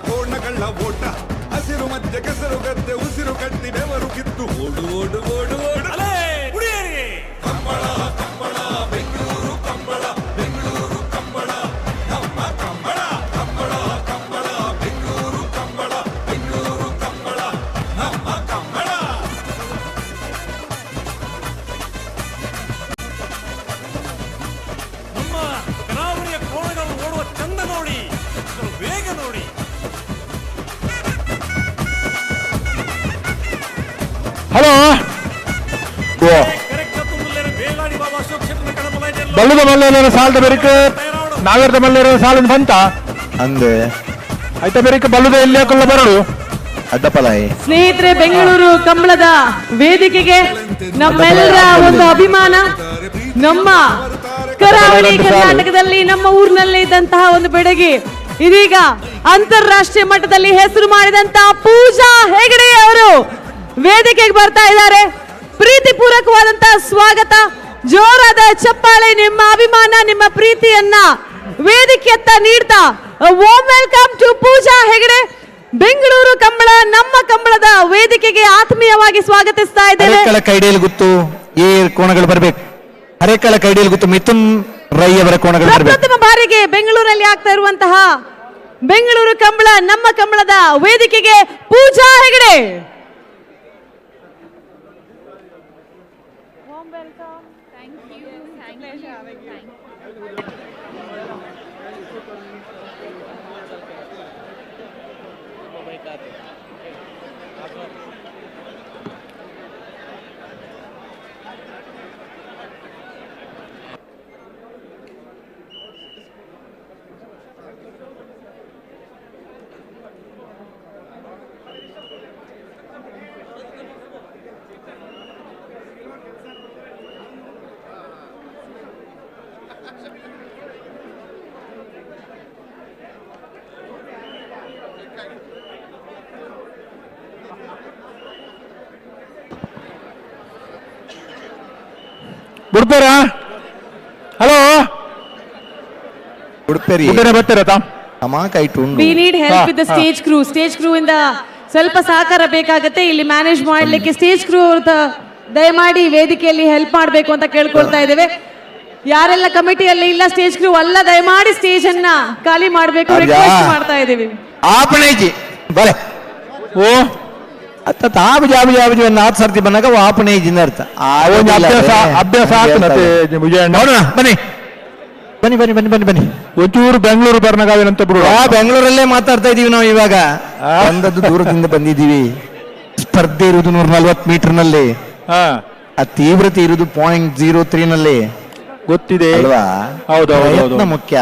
ಕೋಣಗಳ ಓಟ, ಹಸಿರು ಮಧ್ಯೆ ಕೆಸರು ಗದ್ದೆ, ಉಸಿರು ಕಟ್ಟಿ ಬೆವರು ಕಿತ್ತು ಓಡು ಓಡು ಓಡು ಓಡು. ಕಂಬಳ ಕಂಬಳ ಬೆಂಗಳೂರು ಕಂಬಳ, ಬೆಂಗಳೂರು ಕಂಬಳ ನಮ್ಮ ಕಂಬಳ. ಕಂಬಳ ಕಂಬಳ ಬೆಂಗಳೂರು ಕಂಬಳ, ಬೆಂಗಳೂರು ಕಂಬಳ ನಮ್ಮ ಕಂಬಳ. ನಮ್ಮ ಕರಾವಳಿಯ ಕೋಣಗಳು ಓಡುವ ಚಂದ ನೋಡಿ, ವೇಗ ನೋಡಿ. ಹಲೋ, ಬಲ್ಲುದ ಮಲ್ಲೇರ ಸಾಲದ ಬೆರಿಕ ನಾವೇರ್ದ ಮಲ್ಲೇರ ಸಾಲದ ಬಂತ ಅಂದೆ ಆಯ್ತಾ ಬೆರಿಕ ಬಲ್ಲುದ ಎಲ್ಲಿ ಹಾಕಲ್ಲ ಬರಳು ಅಡ್ಡಪಲಾಯಿ. ಸ್ನೇಹಿತರೆ, ಬೆಂಗಳೂರು ಕಂಬಳದ ವೇದಿಕೆಗೆ ನಮ್ಮೆಲ್ಲರ ಒಂದು ಅಭಿಮಾನ. ನಮ್ಮ ಕರಾವಳಿ ಕರ್ನಾಟಕದಲ್ಲಿ ನಮ್ಮ ಊರಿನಲ್ಲಿ ಇದ್ದಂತಹ ಒಂದು ಬೆಡಗಿ ಇದೀಗ ಅಂತಾರಾಷ್ಟ್ರೀಯ ಮಟ್ಟದಲ್ಲಿ ಹೆಸರು ಮಾಡಿದಂತಹ ಪೂಜಾ ಹೆಗಡೆ ಅವರು ವೇದಿಕೆಗೆ ಬರ್ತಾ ಇದ್ದಾರೆ. ಪ್ರೀತಿಪೂರ್ವಕವಾದಂತಹ ಸ್ವಾಗತ, ಜೋರಾದ ಚಪ್ಪಾಳೆ, ನಿಮ್ಮ ಅಭಿಮಾನ, ನಿಮ್ಮ ಪ್ರೀತಿಯನ್ನ ವೇದಿಕೆಯತ್ತ ನೀಡ್ತಾ ವಾರ್ಮ್ ವೆಲ್ಕಮ್ ಟು ಪೂಜಾ ಹೆಗಡೆ. ಬೆಂಗಳೂರು ಕಂಬಳ ನಮ್ಮ ಕಂಬಳದ ವೇದಿಕೆಗೆ ಆತ್ಮೀಯವಾಗಿ ಸ್ವಾಗತಿಸ್ತಾ ಇದ್ದೇವೆ. ಅರೆಕಳ ಕೈಡಿಯಲ್ಲಿ ಗುತ್ತು ಈ ಕೋಣಗಳು ಬರಬೇಕು. ಅರೆಕಳ ಕೈಡಿಯಲ್ಲಿ ಗುತ್ತು ಮಿಥುನ್ ರೈ ಅವರ ಕೋಣಗಳು ಬರಬೇಕು. ಪ್ರಥಮ ಬಾರಿಗೆ ಬೆಂಗಳೂರಲ್ಲಿ ಆಗ್ತಾ ಇರುವಂತಹ ಬೆಂಗಳೂರು ಕಂಬಳ ನಮ್ಮ ಕಂಬಳದ ವೇದಿಕೆಗೆ ಪೂಜಾ ಹೆಗಡೆ. ಬಿಡ್ತಾರಾ? ಹಲೋ, ಉಡುಪೇರಿ ಬರ್ತಾರ we need help with the stage crew. Stage crew ಇಂದ ಸ್ವಲ್ಪ ಸಹಕಾರ ಬೇಕಾಗುತ್ತೆ ಇಲ್ಲಿ ಮ್ಯಾನೇಜ್ ಮಾಡ್ಲಿಕ್ಕೆ. ಸ್ಟೇಜ್ ಕ್ರೂ ದಯಮಾಡಿ ವೇದಿಕೆಯಲ್ಲಿ ಹೆಲ್ಪ್ ಮಾಡಬೇಕು ಅಂತ ಕೇಳ್ಕೊಳ್ತಾ ಇದ್ದೇವೆ. ಯಾರೆಲ್ಲ ಕಮಿಟಿಯಲ್ಲಿ ಇಲ್ಲ ಸ್ಟೇಜ್ ಕ್ರೂ ಅಲ್ಲ, ದಯಮಾಡಿ ಸ್ಟೇಜ್ ಅನ್ನ ಖಾಲಿ ಮಾಡಬೇಕು ರಿಕ್ವೆಸ್ಟ್ ಮಾಡ್ತಾ ಇದ್ದೀವಿ. ಆಪಣೇಜಿ ಬಲೆ ಓ ಅತ್ತ ತಾಬು ಜಾಬು ಜಾಬು ನಾಲ್ಕು ಸರ್ತಿ ಬಂದಾಗ ಆಪಣೇಜಿನ ಅರ್ಥ ಅಭ್ಯಾಸ ನೋಡೋಣ. ಬನ್ನಿ ಬನ್ನಿ ಬನ್ನಿ ಬನ್ನಿ ಬನ್ನಿ ಬನ್ನಿ. ಒಂಚೂರು ಬೆಂಗಳೂರು ಬರ್ನಾಗವೇನಂತ ಬಿಡು. ಬೆಂಗಳೂರಲ್ಲೇ ಮಾತಾಡ್ತಾ ಇದೀವಿ ನಾವು ಇವಾಗ. ಬಂದದ್ದು ದೂರದಿಂದ ಬಂದಿದ್ದೀವಿ. ಸ್ಪರ್ಧೆ ಇರುವುದು 140 ಮೀಟರ್ನಲ್ಲಿ, ಆ ತೀವ್ರತೆ ಇರುವುದು 0.03 ನಲ್ಲಿ. ಗೊತ್ತಿದೆ ಅಲ್ವಾ? ಹೌದು, ಪ್ರಯತ್ನ ಮುಖ್ಯ.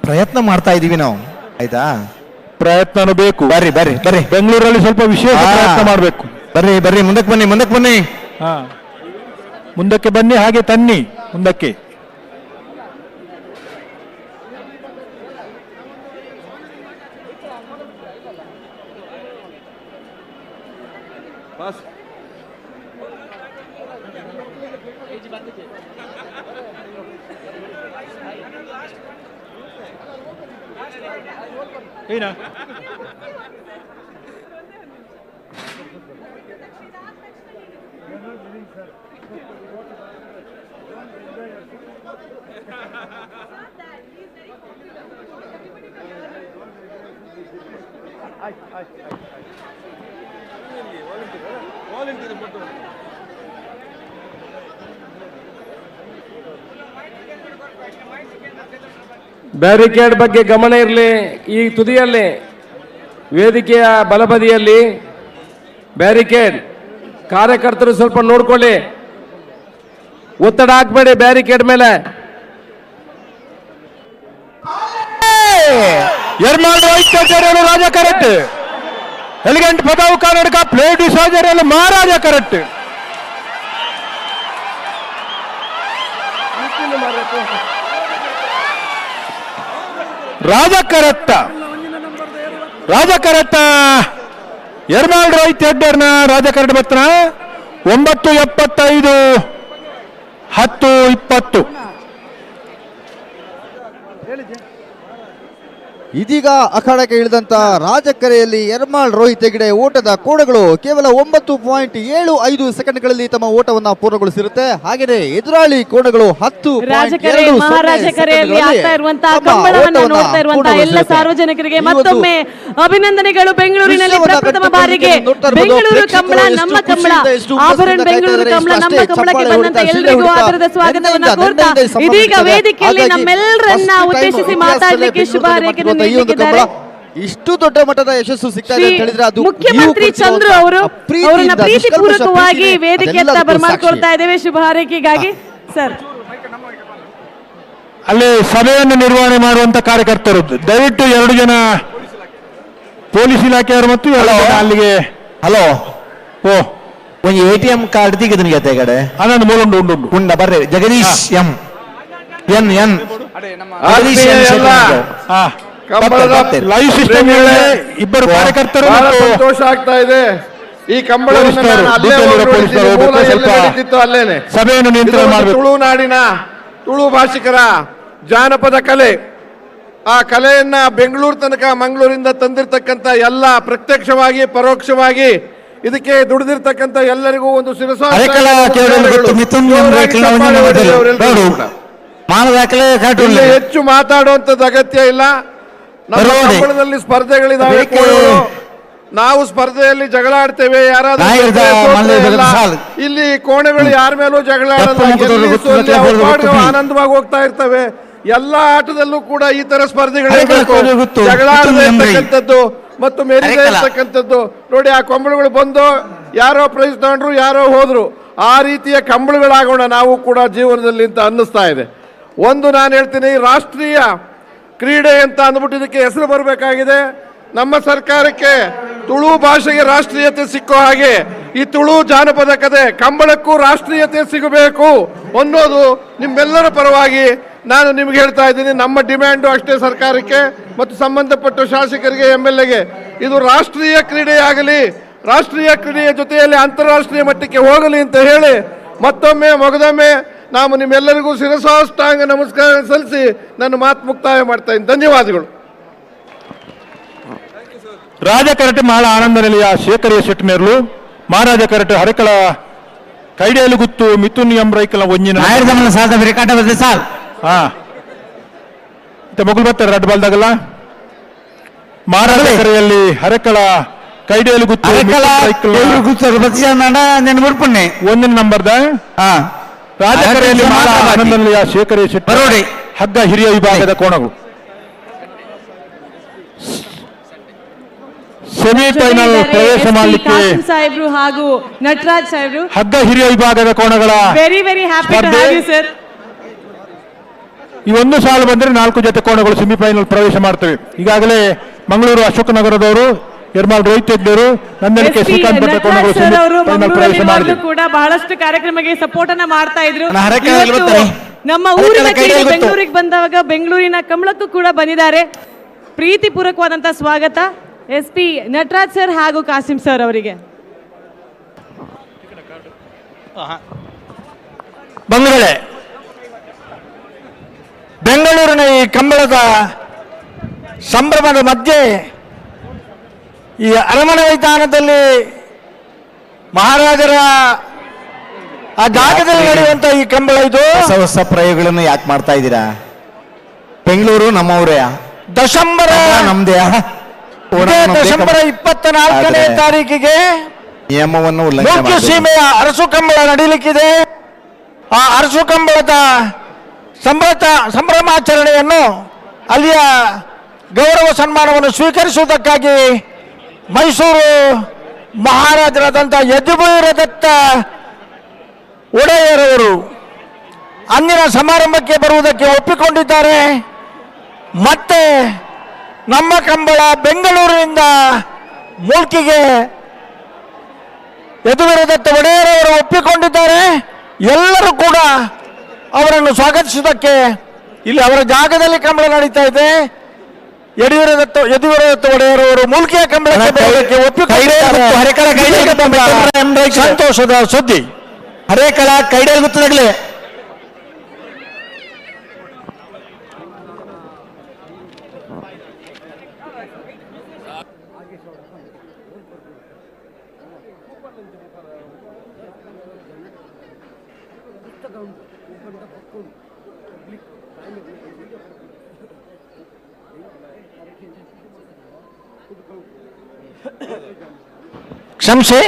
ಪ್ರಯತ್ನ ಮಾಡ್ತಾ ಇದೀವಿ ನಾವು. ಆಯ್ತಾ? ಪ್ರಯತ್ನನೂ ಬೇಕು. ಬರ್ರಿ ಬರ್ರಿ ಬರ್ರಿ, ಬೆಂಗಳೂರಲ್ಲಿ ಸ್ವಲ್ಪ ವಿಶೇಷ ಪ್ರಯತ್ನ ಮಾಡಬೇಕು. ಬರ್ರಿ ಬರ್ರಿ, ಮುಂದಕ್ಕೆ ಬನ್ನಿ, ಮುಂದಕ್ಕೆ ಬನ್ನಿ. ಹಾ, ಮುಂದಕ್ಕೆ ಬನ್ನಿ, ಹಾಗೆ ತನ್ನಿ ಮುಂದಕ್ಕೆ. ಏನ ಬ್ಯಾರಿಕೇಡ್ ಬಗ್ಗೆ ಗಮನ ಇರಲಿ. ಈ ತುದಿಯಲ್ಲಿ ವೇದಿಕೆಯ ಬಲಬದಿಯಲ್ಲಿ ಬ್ಯಾರಿಕೇಡ್, ಕಾರ್ಯಕರ್ತರು ಸ್ವಲ್ಪ ನೋಡ್ಕೊಳ್ಳಿ, ಒತ್ತಡ ಹಾಕ್ಬೇಡಿ ಬ್ಯಾರಿಕೇಡ್ ಮೇಲೆ. ಎರ್ಮಾಳ್ ರಾಜ ಕರೆಕ್ಟ್, ಎಲಿಗೆಂಟ್ ಪದಾವು ಕರ್ನಾಟಕ ಪ್ಲೇಟ್ ಸಹಜರಲ್ಲಿ ಮಹಾರಾಜ ಕರೆಕ್ಟ್. ರಾಜ ಕರೆಕ್ಟ ಎರ್ಮಾಳ್ ರೋಹಿತ್ ಹೆಡ್ಡರ್ನ ರಾಜ ಕರೆಕ್ಟ್ ಬತ್ತನ 9:75 10:20. ಇದೀಗ ಅಖಾಡಕ್ಕೆ ಇಳಿದಂತ ರಾಜಕರೆಯಲ್ಲಿ ಎರ್ಮಾಳ್ ರೋಹಿತ್ ಹೆಗ್ಡೆ ಓಟದ ಕೋಣಗಳು ಕೇವಲ 9.75 ಸೆಕೆಂಡ್ಗಳಲ್ಲಿ ತಮ್ಮ ಓಟವನ್ನ ಪೂರ್ಣಗೊಳಿಸಿರುತ್ತೆ. ಹಾಗೆಯೇ ಎದುರಾಳಿ ಕೋಣಗಳು 10.2 ಮಹಾರಾಜ ಕರೆಯಲ್ಲಿ ಆಗ್ತಾ ಇರುವಂತಹ ಕಂಬಳವನ್ನು ನೋಡ್ತಾ ಇರುವಂತಹ ಎಲ್ಲ ಸಾರ್ವಜನಿಕರಿಗೆ ಮತ್ತೊಮ್ಮೆ ಅಭಿನಂದನೆಗಳು. ಬೆಂಗಳೂರಿನಲ್ಲಿ ಪ್ರಪ್ರಥಮ ಬಾರಿಗೆ ಬೆಂಗಳೂರು ಕಂಬಳ ನಮ್ಮ ಕಂಬಳ, ಆಭರಣ ಬೆಂಗಳೂರು ಕಂಬಳ ನಮ್ಮ ಕಂಬಳಕ್ಕೆ ಬಂದಂತ ಎಲ್ಲರಿಗೂ ಆದರದ ಸ್ವಾಗತವನ್ನ ಕೋರ್ತಾ ಇದೀಗ ವೇದಿಕೆಯಲ್ಲಿ ನಮ್ಮೆಲ್ಲರನ್ನ ಉದ್ದೇಶಿಸಿ ಮಾತಾಡಲಿಕ್ಕೆ ಶುಭ ಹಾರೈಕೆಯನ್ನು ನೀಡಲಿದ್ದಾರೆ. ಇಷ್ಟು ದೊಡ್ಡ ಮಟ್ಟದ ಯಶಸ್ಸು ಸಿಗ್ತಾ ಇದೆ ಅಂತ ಹೇಳಿದ್ರೆ ಅದು ಮುಖ್ಯಮಂತ್ರಿ ಚಂದ್ರು ಅವರು ಅವರನ್ನ ಪ್ರೀತಿಪೂರ್ವಕವಾಗಿ ವೇದಿಕೆಯತ್ತ ಬರಮಾಡ್ಕೊಳ್ತಾ ಇದ್ದೇವೆ ಶುಭ ಹಾರೈಕೆಗಾಗಿ. ಸರ್, ಅಲ್ಲಿ ಸಭೆಯನ್ನು ನಿರ್ವಹಣೆ ಮಾಡುವಂತ ಕಾರ್ಯಕರ್ತರು ದಯವಿಟ್ಟು 2 ಜನ ಪೊಲೀಸ್ ಇಲಾಖೆಯವರು ಮತ್ತು ಅಲ್ಲಿಗೆ ಹಲೋ ಓ ಒಂದು ATM ಕಾರ್ಡ್ ತೆಗೆದು ನಿಮಗೆ ಕಡೆ ಅದನ್ನು ಮೂರುಂಡು ಉಂಡು ಉಂಡ ಬರ್ರಿ. Jagadish M N N live system ಇಬ್ಬರು ಕಾರ್ಯಕರ್ತರು ಸಂತೋಷ ಆಗ್ತಾ ಇದೆ. ಈ ಕಂಬಳವನ್ನು ಅಲ್ಲೇನೆ ಸಭೆಯನ್ನು ನಿಯಂತ್ರಣ ಮಾಡಬೇಕು. ತುಳುನಾಡಿನ ತುಳು ಭಾಷಿಕರ ಜಾನಪದ ಕಲೆ, ಆ ಕಲೆಯನ್ನ ಬೆಂಗಳೂರು ತನಕ ಮಂಗಳೂರಿಂದ ತಂದಿರತಕ್ಕಂತ ಎಲ್ಲ ಪ್ರತ್ಯಕ್ಷವಾಗಿ ಪರೋಕ್ಷವಾಗಿ ಇದಕ್ಕೆ ದುಡಿದಿರ್ತಕ್ಕಂಥ ಎಲ್ಲರಿಗೂ ಒಂದು ಹೆಚ್ಚು ಮಾತಾಡುವಂತದ್ದು ಅಗತ್ಯ ಇಲ್ಲ. ನಮ್ಮ ಕಂಬಳದಲ್ಲಿ ಸ್ಪರ್ಧೆಗಳಿದಾವೆ. ನಾವು ಸ್ಪರ್ಧೆಯಲ್ಲಿ ಜಗಳ ಆಡ್ತೇವೆ, ಯಾರಾದ್ರೂ ಇಲ್ಲಿ ಕೋಣೆಗಳು ಯಾರ ಮೇಲೂ ಜಗಳ ಆಡಲ್ಲ, ಆನಂದವಾಗಿ ಹೋಗ್ತಾ ಇರ್ತವೆ. ಎಲ್ಲ ಆಟದಲ್ಲೂ ಕೂಡ ಈ ತರ ಸ್ಪರ್ಧೆಗಳಿರಬೇಕು. ಜಗಳ ಆಡದೇ ಇರ್ತಕ್ಕಂಥದ್ದು ಮತ್ತು ಮೆರಿದೇ ಇರ್ತಕ್ಕಂಥದ್ದು. ನೋಡಿ, ಆ ಕಂಬಳಗಳು ಬಂದು ಯಾರೋ ಪ್ರೈಸ್ ತಗೊಂಡ್ರು, ಯಾರೋ ಹೋದ್ರು, ಆ ರೀತಿಯ ಕಂಬಳಗಳಾಗೋಣ ನಾವು ಕೂಡ ಜೀವನದಲ್ಲಿ ಅಂತ ಅನ್ನಿಸ್ತಾ ಇದೆ. ಒಂದು ನಾನು ಹೇಳ್ತೀನಿ, ರಾಷ್ಟ್ರೀಯ ಕ್ರೀಡೆ ಅಂತ ಅಂದ್ಬಿಟ್ಟಿದ್ದಕ್ಕೆ ಹೆಸರು ಬರಬೇಕಾಗಿದೆ. ನಮ್ಮ ಸರ್ಕಾರಕ್ಕೆ ತುಳು ಭಾಷೆಗೆ ರಾಷ್ಟ್ರೀಯತೆ ಸಿಕ್ಕೋ ಹಾಗೆ ಈ ತುಳು ಜಾನಪದ ಕಥೆ ಕಂಬಳಕ್ಕೂ ರಾಷ್ಟ್ರೀಯತೆ ಸಿಗಬೇಕು ಅನ್ನೋದು ನಿಮ್ಮೆಲ್ಲರ ಪರವಾಗಿ ನಾನು ನಿಮ್ಗೆ ಹೇಳ್ತಾ ಇದ್ದೀನಿ. ನಮ್ಮ ಡಿಮ್ಯಾಂಡು ಅಷ್ಟೇ ಸರ್ಕಾರಕ್ಕೆ ಮತ್ತು ಸಂಬಂಧಪಟ್ಟ ಶಾಸಕರಿಗೆ, MLAಗೆ, ಇದು ರಾಷ್ಟ್ರೀಯ ಕ್ರೀಡೆಯಾಗಲಿ, ರಾಷ್ಟ್ರೀಯ ಕ್ರೀಡೆಯ ಜೊತೆಯಲ್ಲಿ ಅಂತಾರಾಷ್ಟ್ರೀಯ ಮಟ್ಟಕ್ಕೆ ಹೋಗಲಿ ಅಂತ ಹೇಳಿ ಮತ್ತೊಮ್ಮೆ ಮೊಗದೊಮ್ಮೆ ನಾನು ನಿಮ್ಮೆಲ್ಲರಿಗೂ ಶಿರಸಾಷ್ಟಾಂಗ ನಮಸ್ಕಾರ ಸಲ್ಲಿಸಿ ನನ್ನ ಮಾತು ಮುಕ್ತಾಯ ಮಾಡ್ತಾ ಇದ್ದೀನಿ. ಧನ್ಯವಾದಗಳು. ರಾಜ ಕರಟೆ ಮಾಳ ಆನಂದ ನಿಲಯ ಶೇಖರಿಯ ಶೆಟ್ಟಿನೇರ್ಲು ಮಹಾರಾಜ ಕರಟೆ ಹರಕಳ ಕೈಡೇಲು ಗುತ್ತು ಮಿಥುನ್ ಎಂ ರೈಕಲ ಒಂಜಿನ ಸಾಲ್ ಹಾ ಮೊಗಲ್ ಬರ್ತಾರೆ ರಡ್ ಬಾಲ್ದಾಗಲ್ಲ. ಮಹಾರಾಜ ಕರೆಯಲ್ಲಿ ಹರಕಳ ಕೈಡೇಲು ಗುತ್ತು ಒಂದಿನ ನಂಬರ್ದ ರಾಜ ಕರೆಯಲ್ಲಿ ಮಾಳ ಆನಂದ ನಿಲಯ ಶೇಖರಿಯ ಶೆಟ್ಟಿ ಹಗ್ಗ ಹಿರಿಯ ವಿಭಾಗದ ಕೋಣಗಳು ಸೆಮಿಫೈನಲ್ ಪ್ರವೇಶ ಮಾಡಲಿಕ್ಕೆ ಸಾಹೇಬ್ರು ಹಾಗೂ ನಟರಾಜ್ ಸಾಹೇಬ್ರು ಹಗ್ಗ ಹಿರಿಯ ವಿಭಾಗದ ಕೋಣಗಳ very very happy to have you sir. ಈ ಒಂದು ಸಾಲು ಬಂದರೆ 4 ಜೊತೆ ಕೋಣಗಳು ಸೆಮಿಫೈನಲ್ ಪ್ರವೇಶ ಮಾಡ್ತವೆ. ಈಗಾಗಲೇ ಮಂಗಳೂರು ಅಶೋಕನಗರದವರು, ಯರ್ಮಾಳ್ ರೋಹಿತ್ ಹೆಗ್ಡೆಯವರು, ನಂದನಿಕೆ ಶ್ರೀಕಾಂತ್ ಭಟ್ ಕೋಣಗಳು ಸೆಮಿಫೈನಲ್ ಪ್ರವೇಶ ಮಾಡಿದೆ. ಕೂಡ ಬಹಳಷ್ಟು ಕಾರ್ಯಕ್ರಮಕ್ಕೆ ಸಪೋರ್ಟ್ ಅನ್ನ ಮಾಡ್ತಾ ಇದ್ರು. ಹರಕೆಯಲ್ಲಿ ಇವತ್ತು ಬರ್ತಾರೆ. ನಮ್ಮ ಊರಿನ ಕಡೆಗೆ ಬೆಂಗಳೂರಿಗೆ ಬಂದಾಗ ಬೆಂಗಳೂರಿನ ಕಮಲಕ್ಕೂ ಕೂಡ ಬಂದಿದ್ದಾರೆ. ಪ್ರೀತಿಪೂರ್ವಕವಾದಂತ ಸ್ವಾಗತ SP ನಟರಾಜ್ ಸರ್ ಹಾಗೂ ಕಾಸಿಂ ಸರ್ ಅವರಿಗೆ. ಬಂಧುಗಳೇ, ಬೆಂಗಳೂರಿನ ಈ ಕಂಬಳದ ಸಂಭ್ರಮದ ಮಧ್ಯೆ ಈ ಅರಮನೆ ಮೈದಾನದಲ್ಲಿ ಮಹಾರಾಜರ ಆ ಜಾಗದಲ್ಲಿ ನಡೆಯುವಂತ ಈ ಕಂಬಳ ಇದು. ಹೊಸ ಪ್ರಯೋಗಗಳನ್ನು ಯಾಕೆ ಮಾಡ್ತಾ ಇದ್ದೀರಾ? ಬೆಂಗಳೂರು ನಮ್ಮವರೇ, ಡಿಸೆಂಬರ್ ನಮ್ದೇ. ಡಿಸೆಂಬರ್ 24ನೇ ತಾರೀಕಿಗೆ ನಿಯಮವನ್ನು ಮುಖ್ಯ ಸೀಮೆಯ ಅರಸು ಕಂಬಳ ನಡೀಲಿಕ್ಕಿದೆ. ಆ ಅರಸು ಕಂಬಳದ ಸಂಭ್ರಮಾಚರಣೆಯನ್ನು ಅಲ್ಲಿಯ ಗೌರವ ಸನ್ಮಾನವನ್ನು ಸ್ವೀಕರಿಸುವುದಕ್ಕಾಗಿ ಮೈಸೂರು ಮಹಾರಾಜರಾದಂಥ ಯದುವೀರ ದತ್ತ ಒಡೆಯರವರು ಅಂದಿನ ಸಮಾರಂಭಕ್ಕೆ ಬರುವುದಕ್ಕೆ ಒಪ್ಪಿಕೊಂಡಿದ್ದಾರೆ. ಮತ್ತೆ ನಮ್ಮ ಕಂಬಳ ಬೆಂಗಳೂರಿನಿಂದ ಮೂಲ್ಕಿಗೆ ಯದುವೀರ ದತ್ತ ಒಡೆಯರವರು ಒಪ್ಪಿಕೊಂಡಿದ್ದಾರೆ. ಎಲ್ಲರೂ ಕೂಡ ಅವರನ್ನು ಸ್ವಾಗತಿಸುವುದಕ್ಕೆ ಇಲ್ಲಿ ಅವರ ಜಾಗದಲ್ಲಿ ಕಂಬಳ ನಡೀತಾ ಇದೆ. ಯದುವೀರ ದತ್ತ ಒಡೆಯರವರು ಮೂಲ್ಕಿಯ ಕಂಬಳಕ್ಕೆ ಬರೋದಕ್ಕೆ ಒಪ್ಪಿಕೊಂಡಿದ್ದಾರೆ. ಸಂತೋಷದ ಸುದ್ದಿ. ಹರೇಕಳ ಕೈಡೇಲ್ ಗೊತ್ತಾಗಲೇ ಕ್ಷಮಿಸಿ,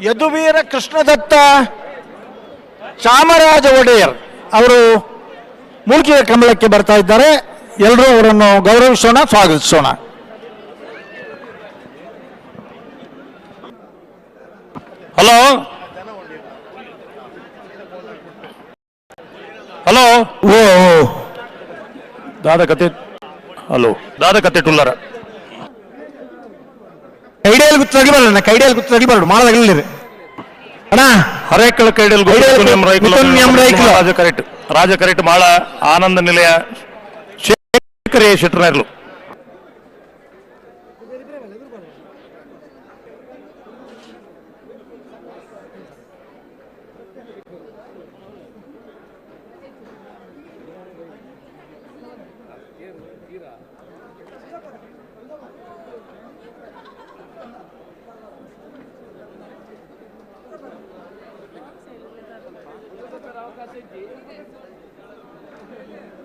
ಯದುವೀರ ಕೃಷ್ಣದತ್ತ ಚಾಮರಾಜ ಒಡೆಯರ್ ಅವರು ಮೂಲ್ಕಿಯ ಕಂಬಳಕ್ಕೆ ಬರ್ತಾ ಇದ್ದಾರೆ. ಎಲ್ಲರೂ ಅವರನ್ನು ಗೌರವಿಸೋಣ, ಸ್ವಾಗತಿಸೋಣ. ಹಲೋ ಹಲೋ ಓ ದಾದ ಕತೆ ಹಲೋ ದಾದ ಕತೆ ಟುಲ್ಲರ ಕೈಡೇಲ್ ಗುತ್ತಗಿಬಾರ್ದು, ಕೈಡೇಲ್ ಗುತ್ತಗಿಬಾರ್ದು ಮಾಡದಾಗಲಿರಿ ಅಣ್ಣ. ಹರೇಕಳ ಕೈಡಲ್ ರಾಜ ಕರೆಕ್ಟ್ ಮಾಳ ಆನಂದ ನಿಲಯ ಶೇಖರೇ ಶೆಟ್ಟರ್ನರ್ಲು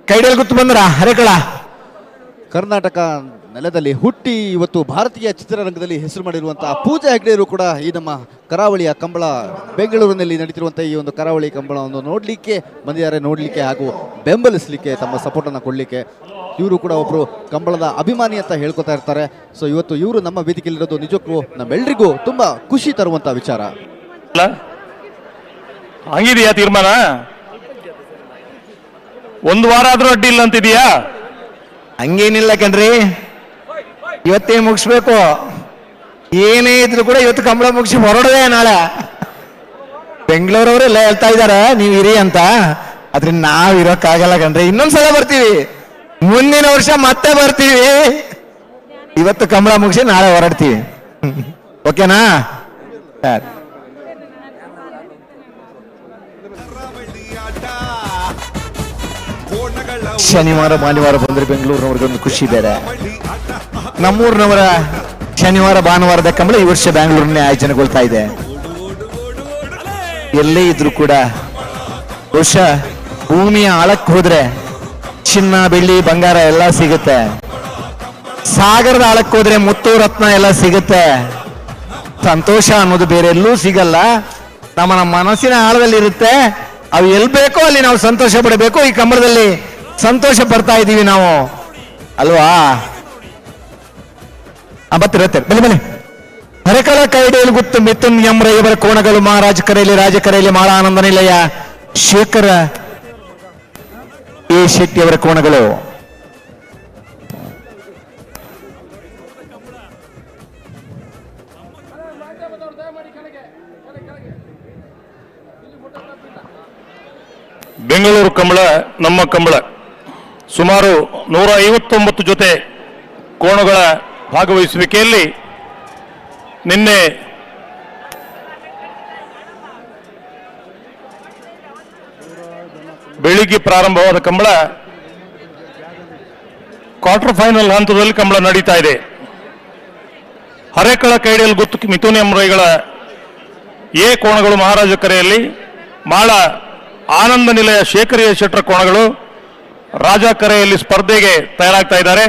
ಕೈಡೇಲ್ ಗುತ್ತು ಬಂದ್ರ ಹರೇಕಳ. ಕರ್ನಾಟಕ ನೆಲದಲ್ಲಿ ಹುಟ್ಟಿ ಇವತ್ತು ಭಾರತೀಯ ಚಿತ್ರರಂಗದಲ್ಲಿ ಹೆಸರು ಮಾಡಿರುವಂತಹ ಪೂಜಾ ಹೆಗ್ಡೆಯವರು ಕೂಡ ಈ ನಮ್ಮ ಕರಾವಳಿಯ ಕಂಬಳ ಬೆಂಗಳೂರಿನಲ್ಲಿ ನಡೀತಿರುವಂಥ ಈ ಒಂದು ಕರಾವಳಿ ಕಂಬಳವನ್ನು ನೋಡಲಿಕ್ಕೆ ಬಂದಿದ್ದಾರೆ, ನೋಡಲಿಕ್ಕೆ ಹಾಗೂ ಬೆಂಬಲಿಸಲಿಕ್ಕೆ ತಮ್ಮ ಸಪೋರ್ಟನ್ನು ಕೊಡಲಿಕ್ಕೆ. ಇವರು ಕೂಡ ಒಬ್ಬರು ಕಂಬಳದ ಅಭಿಮಾನಿ ಅಂತ ಹೇಳ್ಕೊತಾ ಇರ್ತಾರೆ. ಸೊ ಇವತ್ತು ಇವರು ನಮ್ಮ ವೇದಿಕೆಯಲ್ಲಿರೋದು ನಿಜಕ್ಕೂ ನಮ್ಮೆಲ್ಲರಿಗೂ ತುಂಬ ಖುಷಿ ತರುವಂಥ ವಿಚಾರ. ಹಂಗಿದೆಯಾ ತೀರ್ಮಾನ? ಒಂದು ವಾರ ಆದ್ರೂ ಅಡ್ಡಿ ಇಲ್ಲ ಅಂತಿದೀಯಾ? ಹಂಗೇನಿಲ್ಲ ಕಣ್ರಿ, ಇವತ್ತೇ ಮುಗಿಸ್ಬೇಕು. ಏನೇ ಇದ್ರು ಕೂಡ ಇವತ್ತು ಕಂಬಳ ಮುಗಿಸಿ ಹೊರಡದೆ ನಾಳೆ. ಬೆಂಗಳೂರವರೆಲ್ಲ ಹೇಳ್ತಾ ಇದಾರೆ ನೀವು ಇರಿ ಅಂತ, ಆದ್ರೆ ನಾವ್ ಇರೋಕ್ಕಾಗಲ್ಲ ಕಣ್ರಿ. ಇನ್ನೊಂದ್ಸಲ ಬರ್ತೀವಿ, ಮುಂದಿನ ವರ್ಷ ಮತ್ತೆ ಬರ್ತೀವಿ. ಇವತ್ತು ಕಂಬಳ ಮುಗಿಸಿ ನಾಳೆ ಹೊರಡ್ತೀವಿ. ಓಕೆನಾ? ಶನಿವಾರ ಭಾನುವಾರ ಬಂದ್ರೆ ಬೆಂಗಳೂರಿನವ್ರಿಗೊಂದು ಖುಷಿ ಬೇರೆ. ನಮ್ಮೂರಿನವರ ಶನಿವಾರ ಭಾನುವಾರದ ಕಂಬಳ ಈ ವರ್ಷ ಬೆಂಗಳೂರಿನ ಆಯೋಜನೆಗೊಳ್ತಾ ಇದೆ. ಎಲ್ಲೇ ಇದ್ರು ಕೂಡ ಬಹುಶಃ ಭೂಮಿಯ ಆಳಕ್ಕೆ ಹೋದ್ರೆ ಚಿನ್ನ ಬೆಳ್ಳಿ ಬಂಗಾರ ಎಲ್ಲ ಸಿಗುತ್ತೆ. ಸಾಗರದ ಆಳಕ್ಕೆ ಹೋದ್ರೆ ಮುತ್ತು ರತ್ನ ಎಲ್ಲ ಸಿಗುತ್ತೆ. ಸಂತೋಷ ಅನ್ನೋದು ಬೇರೆ ಎಲ್ಲೂ ಸಿಗಲ್ಲ, ನಮ್ಮ ಮನಸ್ಸಿನ ಆಳದಲ್ಲಿ ಇರುತ್ತೆ. ಅವು ಎಲ್ಲಿ ಬೇಕೋ ಅಲ್ಲಿ ನಾವು ಸಂತೋಷ ಪಡಬೇಕು. ಈ ಕಂಬಳದಲ್ಲಿ ಸಂತೋಷ ಪಡ್ತಾ ಇದ್ದೀವಿ ನಾವು, ಅಲ್ವಾ? ಬತ್ತಿರತ್ತೆ ಬಲಿ ಬಲಿ. ಹರಕಲ ಕೈಡೇಲು ಗುತ್ತು ಮಿಥುನ್ ಎಂ ರೈವರ ಕೋಣಗಳು ಮಹಾರಾಜ ಕರೆಯಲ್ಲಿ ರಾಜ ಕರೆಯಲ್ಲಿ ಮಾಳ ಆನಂದ ನಿಲಯ ಶೇಖರ ಎ ಶೆಟ್ಟಿ ಅವರ ಕೋಣಗಳು. ಬೆಂಗಳೂರು ಕಂಬಳ ನಮ್ಮ ಕಂಬಳ ಸುಮಾರು 159 ಜೊತೆ ಕೋಣಗಳ ಭಾಗವಹಿಸುವಿಕೆಯಲ್ಲಿ ನಿನ್ನೆ ಬೆಳಿಗ್ಗೆ ಪ್ರಾರಂಭವಾದ ಕಂಬಳ ಕ್ವಾರ್ಟರ್ ಫೈನಲ್ ಹಂತದಲ್ಲಿ ಕಂಬಳ ನಡೀತಾ ಇದೆ. ಹರೇಕಳ ಕೈಡಿಯಲ್ಲಿ ಗುತ್ತು ಮಿಥುನ್ ಎಂರೈಗಳ ಎ ಕೋಣಗಳು ಮಹಾರಾಜ ಕರೆಯಲ್ಲಿ, ಮಾಳ ಆನಂದ ನಿಲಯ ಶೇಖರಿಯ ಶೆಟ್ರ ಕೋಣಗಳು ರಾಜ ಕರೆಯಲ್ಲಿ ಸ್ಪರ್ಧೆಗೆ ತಯಾರಾಗ್ತಾ ಇದ್ದಾರೆ.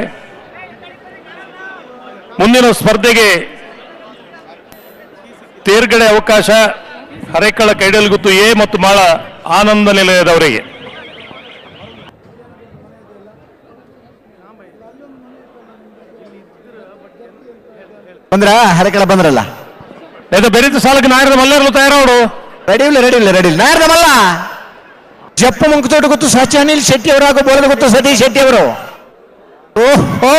ಮುಂದಿನ ಸ್ಪರ್ಧೆಗೆ ತೇರ್ಗಡೆ ಅವಕಾಶ ಹರೇಕಳ ಕೈಡಿಯಲ್ಲಿ ಗುತ್ತು ಎ ಮತ್ತು ಮಾಳ ಆನಂದ ನಿಲಯದವರಿಗೆ. ಬಂದ್ರ ಹರೇಕಳ ಬಂದ್ರಲ್ಲ, ಬೆರೀತ ಸಾಲಕ್ಕೆ ನಾಯರದ ಮಲ್ಲೇರಲು ತಯಾರವರು ರೆಡಿ ಇಲ್ಲ ನಾಯರದ ಮಲ್ಲ ಜಪ್ಪ ಮಂಕುತೋಟ ಗೊತ್ತು ಸಾಚಿ ಅನಿಲ್ ಶೆಟ್ಟಿ ಅವರು ಹಾಗೂ ಬೋಲದ ಗೊತ್ತು ಸತೀಶ್ ಶೆಟ್ಟಿ ಅವರು. ಓಹೋ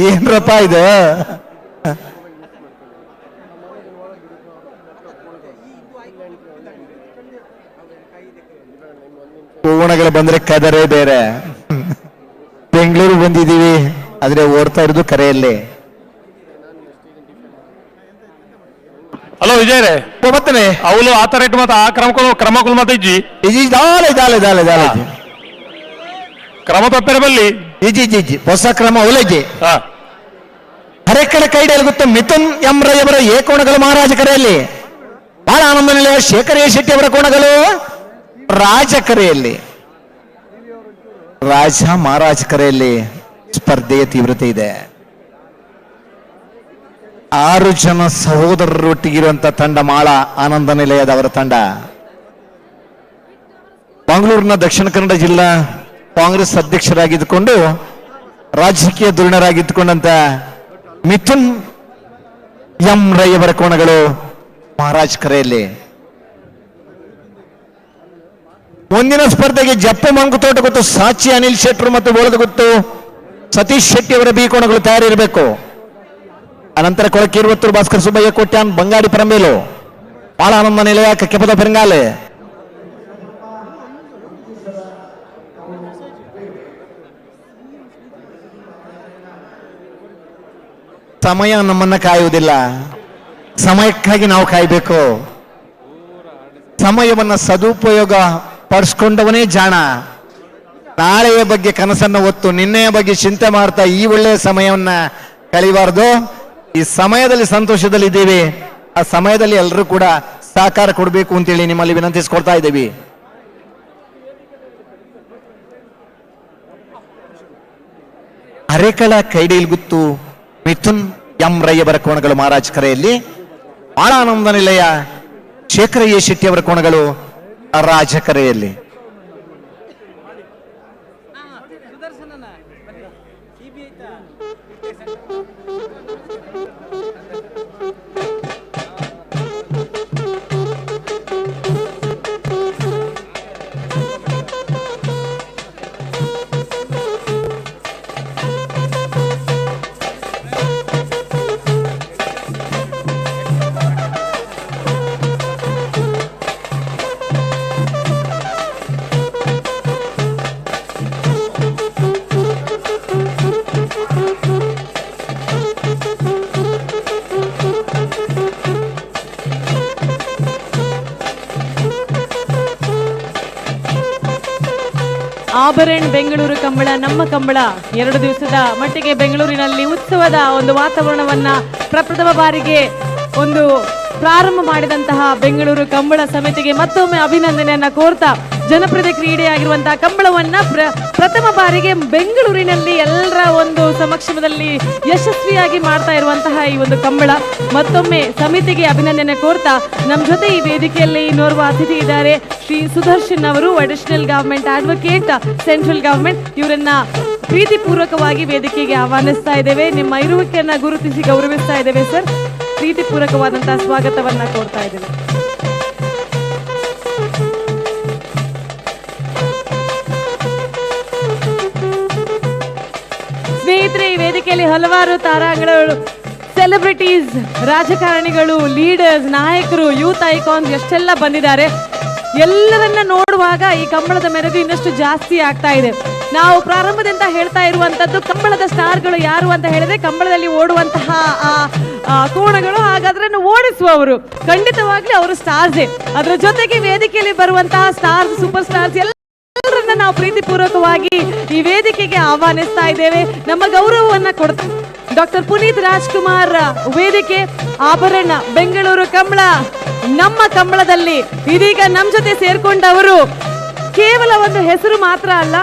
ಏನ್ರಪ್ಪ ಇದು, ಕೋಣಗಳು ಬಂದ್ರೆ ಕದರೇ ಬೇರೆ. ಬೆಂಗಳೂರು ಬಂದಿದ್ದೀವಿ ಆದ್ರೆ ಓಡ್ತಾ ಇರೋದು ಕರೆಯಲ್ಲಿ. ಹಲೋ ವಿಜಯ್ ರೇ ಬತ್ತನೆ ಅವಳು ಆ ತರ ಮತ್ತ ಆ ಕ್ರಮಗಳು ಮತ್ತೆ ಇಜ್ಜಿ ದಾಲೆ ಕ್ರಮ ತಪ್ಪರೆ ಬಲ್ಲಿ ಇಜ್ಜಿ ಹೊಸ ಕ್ರಮ ಒಲೆಜಿ. ಹರೇಕಳ ಕೈಡಿಯಲ್ಲಿ ಗೊತ್ತು ಮಿಥುನ್ ಎಂರೈಯವರ ಎ ಕೋಣಗಳು ಮಹಾರಾಜ ಕರೆಯಲ್ಲಿ, ಬಹಳ ಆನಂದ ನಿಲಯ ಶೇಖರ ಎ ಶೆಟ್ಟಿ ಅವರ ಕೋಣಗಳು ರಾಜ ಕರೆಯಲ್ಲಿ. ರಾಜ ಮಹಾರಾಜ ಕರೆಯಲ್ಲಿ ಸ್ಪರ್ಧೆಯ ತೀವ್ರತೆ ಇದೆ. 6 ಜನ ಸಹೋದರರೊಟ್ಟಿಗಿರುವಂತ ತಂಡ ಮಾಳ ಆನಂದ ನಿಲಯದವರ ತಂಡ. ಮಂಗಳೂರಿನ ದಕ್ಷಿಣ ಕನ್ನಡ ಜಿಲ್ಲಾ ಕಾಂಗ್ರೆಸ್ ಅಧ್ಯಕ್ಷರಾಗಿದ್ದುಕೊಂಡು ರಾಜಕೀಯ ಧುರೀಣರಾಗಿದ್ದುಕೊಂಡಂತ ಮಿಥುನ್ ಎಂ ರೈ ಅವರ ಕೋಣಗಳು ಮಹಾರಾಜ್ ಕರೆಯಲ್ಲಿ. ಮುಂದಿನ ಸ್ಪರ್ಧೆಗೆ ಜಪ್ಪ ಮಂಕುತೋಟ ಗೊತ್ತು ಸಾಚಿ ಅನಿಲ್ ಶೆಟ್ರು ಮತ್ತು ಬೋಳದ ಗೊತ್ತು ಸತೀಶ್ ಶೆಟ್ಟಿ ಅವರ ಬಿ ಕೋಣಗಳು ತಯಾರಿರಬೇಕು. ಅನಂತರ ಕೊಳಕೀರ್ವತ್ತೂರು ಭಾಸ್ಕರ್ ಸುಬ್ಬಯ್ಯ ಕೋಟ್ಯಾನ್ ಬಂಗಾಡಿ ಪರಂಬೇಲು, ಬಾಳ ಆನಂದ ನಿಲಯ ಕೆಪದ ಪೆರಂಗಾಲೆ. ಸಮಯ ನಮ್ಮನ್ನ ಕಾಯುವುದಿಲ್ಲ, ಸಮಯಕ್ಕಾಗಿ ನಾವು ಕಾಯಬೇಕು. ಸಮಯವನ್ನ ಸದುಪಯೋಗ ಪಡಿಸ್ಕೊಂಡವನೇ ಜಾಣ. ನಾಳೆಯ ಬಗ್ಗೆ ಕನಸನ್ನು ಹೊತ್ತು ನಿನ್ನೆಯ ಬಗ್ಗೆ ಚಿಂತೆ ಮಾಡ್ತಾ ಈ ಒಳ್ಳೆಯ ಸಮಯವನ್ನ ಕಳಿಬಾರ್ದು. ಈ ಸಮಯದಲ್ಲಿ ಸಂತೋಷದಲ್ಲಿ ಇದ್ದೀವಿ, ಆ ಸಮಯದಲ್ಲಿ ಎಲ್ಲರೂ ಕೂಡ ಸಹಕಾರ ಕೊಡಬೇಕು ಅಂತೇಳಿ ನಿಮ್ಮಲ್ಲಿ ವಿನಂತಿಸ್ಕೊಳ್ತಾ ಇದ್ದೀವಿ. ಹರೇಕಳ ಕೈಡಿಯಲ್ಲಿ ಗುತ್ತು ಮಿಥುನ್ ಎಂ ರೈ ಅವರ ಕೋಣಗಳು ಮಹಾರಾಜ್ ಕರೆಯಲ್ಲಿ, ಬಾಳ ಆನಂದ ನಿಲಯ ಶೇಖರ ಎ ಶೆಟ್ಟಿ ಅವರ ಕೋಣಗಳು ರಾಜ ಕರೆಯಲ್ಲಿ. ಆಭರಣ ಬೆಂಗಳೂರು ಕಂಬಳ ನಮ್ಮ ಕಂಬಳ 2 ದಿವಸದ ಮಟ್ಟಿಗೆ ಬೆಂಗಳೂರಿನಲ್ಲಿ ಉತ್ಸವದ ಒಂದು ವಾತಾವರಣವನ್ನ ಪ್ರಪ್ರಥಮ ಬಾರಿಗೆ ಒಂದು ಪ್ರಾರಂಭ ಮಾಡಿದಂತಹ ಬೆಂಗಳೂರು ಕಂಬಳ ಸಮಿತಿಗೆ ಮತ್ತೊಮ್ಮೆ ಅಭಿನಂದನೆಯನ್ನ ಕೋರ್ತಾ ಜನಪ್ರಿಯ ಕ್ರೀಡೆಯಾಗಿರುವಂತಹ ಕಂಬಳವನ್ನ ಪ್ರಥಮ ಬಾರಿಗೆ ಬೆಂಗಳೂರಿನಲ್ಲಿ ಎಲ್ಲರ ಒಂದು ಸಮಕ್ಷಮದಲ್ಲಿ ಯಶಸ್ವಿಯಾಗಿ ಮಾಡ್ತಾ ಇರುವಂತಹ ಈ ಒಂದು ಕಂಬಳ ಮತ್ತೊಮ್ಮೆ ಸಮಿತಿಗೆ ಅಭಿನಂದನೆ ಕೋರ್ತಾ ನಮ್ಮ ಜೊತೆ ಈ ವೇದಿಕೆಯಲ್ಲಿ ಇನ್ನೋರ್ವ ಅತಿಥಿ ಇದ್ದಾರೆ, ಶ್ರೀ ಸುದರ್ಶನ್ ಅವರು, additional government advocate central government. ಇವರನ್ನ ಪ್ರೀತಿಪೂರ್ವಕವಾಗಿ ವೇದಿಕೆಗೆ ಆಹ್ವಾನಿಸ್ತಾ ಇದ್ದೇವೆ. ನಿಮ್ಮ ಇರುವಿಕೆಯನ್ನ ಗುರುತಿಸಿ ಗೌರವಿಸ್ತಾ ಇದ್ದೇವೆ ಸರ್. ಪ್ರೀತಿಪೂರ್ವಕವಾದಂತಹ ಸ್ವಾಗತವನ್ನ ಕೋರ್ತಾ ಇದ್ದೇವೆ. ಹಲವಾರು ತಾರಾಂಗಣಗಳು, ಸೆಲೆಬ್ರಿಟೀಸ್, ರಾಜಕಾರಣಿಗಳು, ಲೀಡರ್ಸ್, ನಾಯಕರು, ಯೂತ್ ಐಕಾನ್ಸ್ ಎಷ್ಟೆಲ್ಲ ಬಂದಿದ್ದಾರೆ. ಎಲ್ಲರನ್ನ ನೋಡುವಾಗ ಈ ಕಂಬಳದ ಮೆರುಗು ಇನ್ನಷ್ಟು ಜಾಸ್ತಿ ಆಗ್ತಾ ಇದೆ. ನಾವು ಪ್ರಾರಂಭದಿಂದ ಹೇಳ್ತಾ ಇರುವಂತದ್ದು ಕಂಬಳದ ಸ್ಟಾರ್ಗಳು ಯಾರು ಅಂತ ಹೇಳಿದ್ರೆ ಕಂಬಳದಲ್ಲಿ ಓಡುವಂತಹ ಕೋಣಗಳು, ಹಾಗಾದ್ರೆ ಓಡಿಸುವವರು ಖಂಡಿತವಾಗ್ಲೂ ಅವರು ಸ್ಟಾರ್ಸೇ. ಅದರ ಜೊತೆಗೆ ವೇದಿಕೆಯಲ್ಲಿ ಬರುವಂತಹ ಸ್ಟಾರ್ಸ್, ಸೂಪರ್ ಸ್ಟಾರ್ಸ್ ಎಲ್ಲರನ್ನ ನಾವು ಪ್ರೀತಿಪೂರ್ವಕವಾಗಿ ಈ ವೇದಿಕೆಗೆ ಆಹ್ವಾನಿಸ್ತಾ ಇದ್ದೇವೆ. ನಮ್ಮ ಗೌರವವನ್ನ ಕೊಡ್ತಾ ಡಾಕ್ಟರ್ ಪುನೀತ್ ರಾಜ್ಕುಮಾರ್ ವೇದಿಕೆ ಆಭರಣ ಬೆಂಗಳೂರು ಕಂಬಳ ನಮ್ಮ ಕಂಬಳದಲ್ಲಿ ಇದೀಗ ನಮ್ಮ ಜೊತೆ ಸೇರ್ಕೊಂಡವರು ಕೇವಲ ಒಂದು ಹೆಸರು ಮಾತ್ರ ಅಲ್ಲ,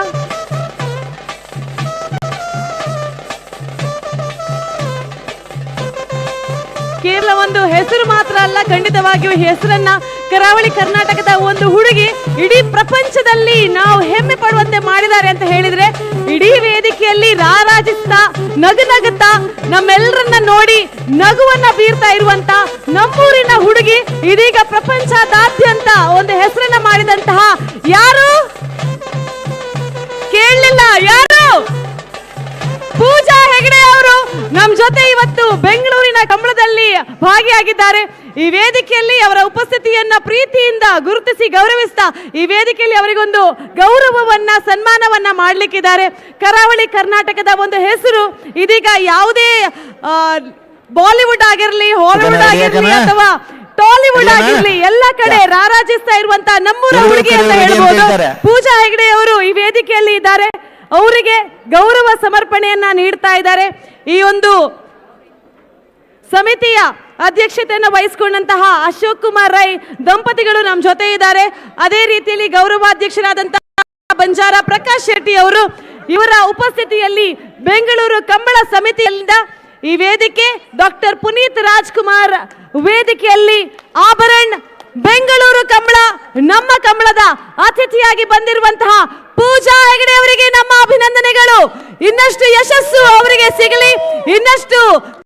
ಕೇವಲ ಒಂದು ಹೆಸರು ಮಾತ್ರ ಅಲ್ಲ, ಖಂಡಿತವಾಗಿಯೂ ಹೆಸರನ್ನ ಕರಾವಳಿ ಕರ್ನಾಟಕದ ಒಂದು ಹುಡುಗಿ ಇಡೀ ಪ್ರಪಂಚದಲ್ಲಿ ನಾವು ಹೆಮ್ಮೆ ಪಡುವಂತೆ ಮಾಡಿದ್ದಾರೆ ಅಂತ ಹೇಳಿದ್ರೆ, ಇಡೀ ವೇದಿಕೆಯಲ್ಲಿ ರಾರಾಜಿಸ್ತಾ ನಗುತ್ತಾ ನಮ್ಮೆಲ್ಲರನ್ನ ನೋಡಿ ನಗುವನ್ನ ಬೀರ್ತಾ ಇರುವಂತ ನಮ್ಮೂರಿನ ಹುಡುಗಿ ಇದೀಗ ಪ್ರಪಂಚದಾದ್ಯಂತ ಒಂದು ಹೆಸರನ್ನ ಮಾಡಿದಂತಹ ಯಾರು ಕೇಳಲಿಲ್ಲ, ಯಾರು? ಪೂಜಾ ಹೆಗಡೆ ಅವರು ನಮ್ ಜೊತೆ ಇವತ್ತು ಬೆಂಗಳೂರಿನ ಕಂಬಳದಲ್ಲಿ ಭಾಗಿಯಾಗಿದ್ದಾರೆ. ಈ ವೇದಿಕೆಯಲ್ಲಿ ಅವರ ಉಪಸ್ಥಿತಿಯನ್ನ ಪ್ರೀತಿಯಿಂದ ಗುರುತಿಸಿ ಗೌರವಿಸ್ತಾ ಈ ವೇದಿಕೆಯಲ್ಲಿ ಅವರಿಗೊಂದು ಗೌರವವನ್ನ ಸನ್ಮಾನವನ್ನ ಮಾಡ್ಲಿಕ್ಕಿದ್ದಾರೆ. ಕರಾವಳಿ ಕರ್ನಾಟಕದ ಒಂದು ಹೆಸರು ಇದೀಗ ಯಾವುದೇ ಬಾಲಿವುಡ್ ಆಗಿರ್ಲಿ, ಹಾಲಿವುಡ್ ಆಗಿರ್ಲಿ ಅಥವಾ ಟಾಲಿವುಡ್ ಆಗಿರ್ಲಿ ಎಲ್ಲ ಕಡೆ ರಾರಾಜಿಸ್ತಾ ಇರುವಂತ ನಮ್ಮೂರ ಹುಡುಗಿ ಅಂತ ಹೇಳ್ಬೋದು. ಪೂಜಾ ಹೆಗಡೆ ಅವರು ಈ ವೇದಿಕೆಯಲ್ಲಿ ಇದ್ದಾರೆ. ಅವರಿಗೆ ಗೌರವ ಸಮರ್ಪಣೆಯನ್ನ ನೀಡ್ತಾ ಇದ್ದಾರೆ. ಈ ಒಂದು ಸಮಿತಿಯ ಅಧ್ಯಕ್ಷತೆಯನ್ನು ವಹಿಸಿಕೊಂಡಂತಹ ಅಶೋಕ್ ಕುಮಾರ್ ರೈ ದಂಪತಿಗಳು ನಮ್ಮ ಜೊತೆ ಇದ್ದಾರೆ. ಅದೇ ರೀತಿಯಲ್ಲಿ ಗೌರವಾಧ್ಯಕ್ಷರಾದಂತಹ ಬಂಜಾರ ಪ್ರಕಾಶ್ ಶೆಟ್ಟಿ ಅವರು, ಇವರ ಉಪಸ್ಥಿತಿಯಲ್ಲಿ ಬೆಂಗಳೂರು ಕಂಬಳ ಸಮಿತಿಯಿಂದ ಈ ವೇದಿಕೆ ಡಾಕ್ಟರ್ ಪುನೀತ್ ರಾಜ್ಕುಮಾರ್ ವೇದಿಕೆಯಲ್ಲಿ ಆಭರಣ ಬೆಂಗಳೂರು ಕಂಬಳ ನಮ್ಮ ಕಂಬಳದ ಅತಿಥಿಯಾಗಿ ಬಂದಿರುವಂತಹ ಪೂಜಾ ಹೆಗಡೆ ಅವರಿಗೆ ನಮ್ಮ ಅಭಿನಂದನೆಗಳು. ಇನ್ನಷ್ಟು ಯಶಸ್ಸು ಅವರಿಗೆ ಸಿಗಲಿ, ಇನ್ನಷ್ಟು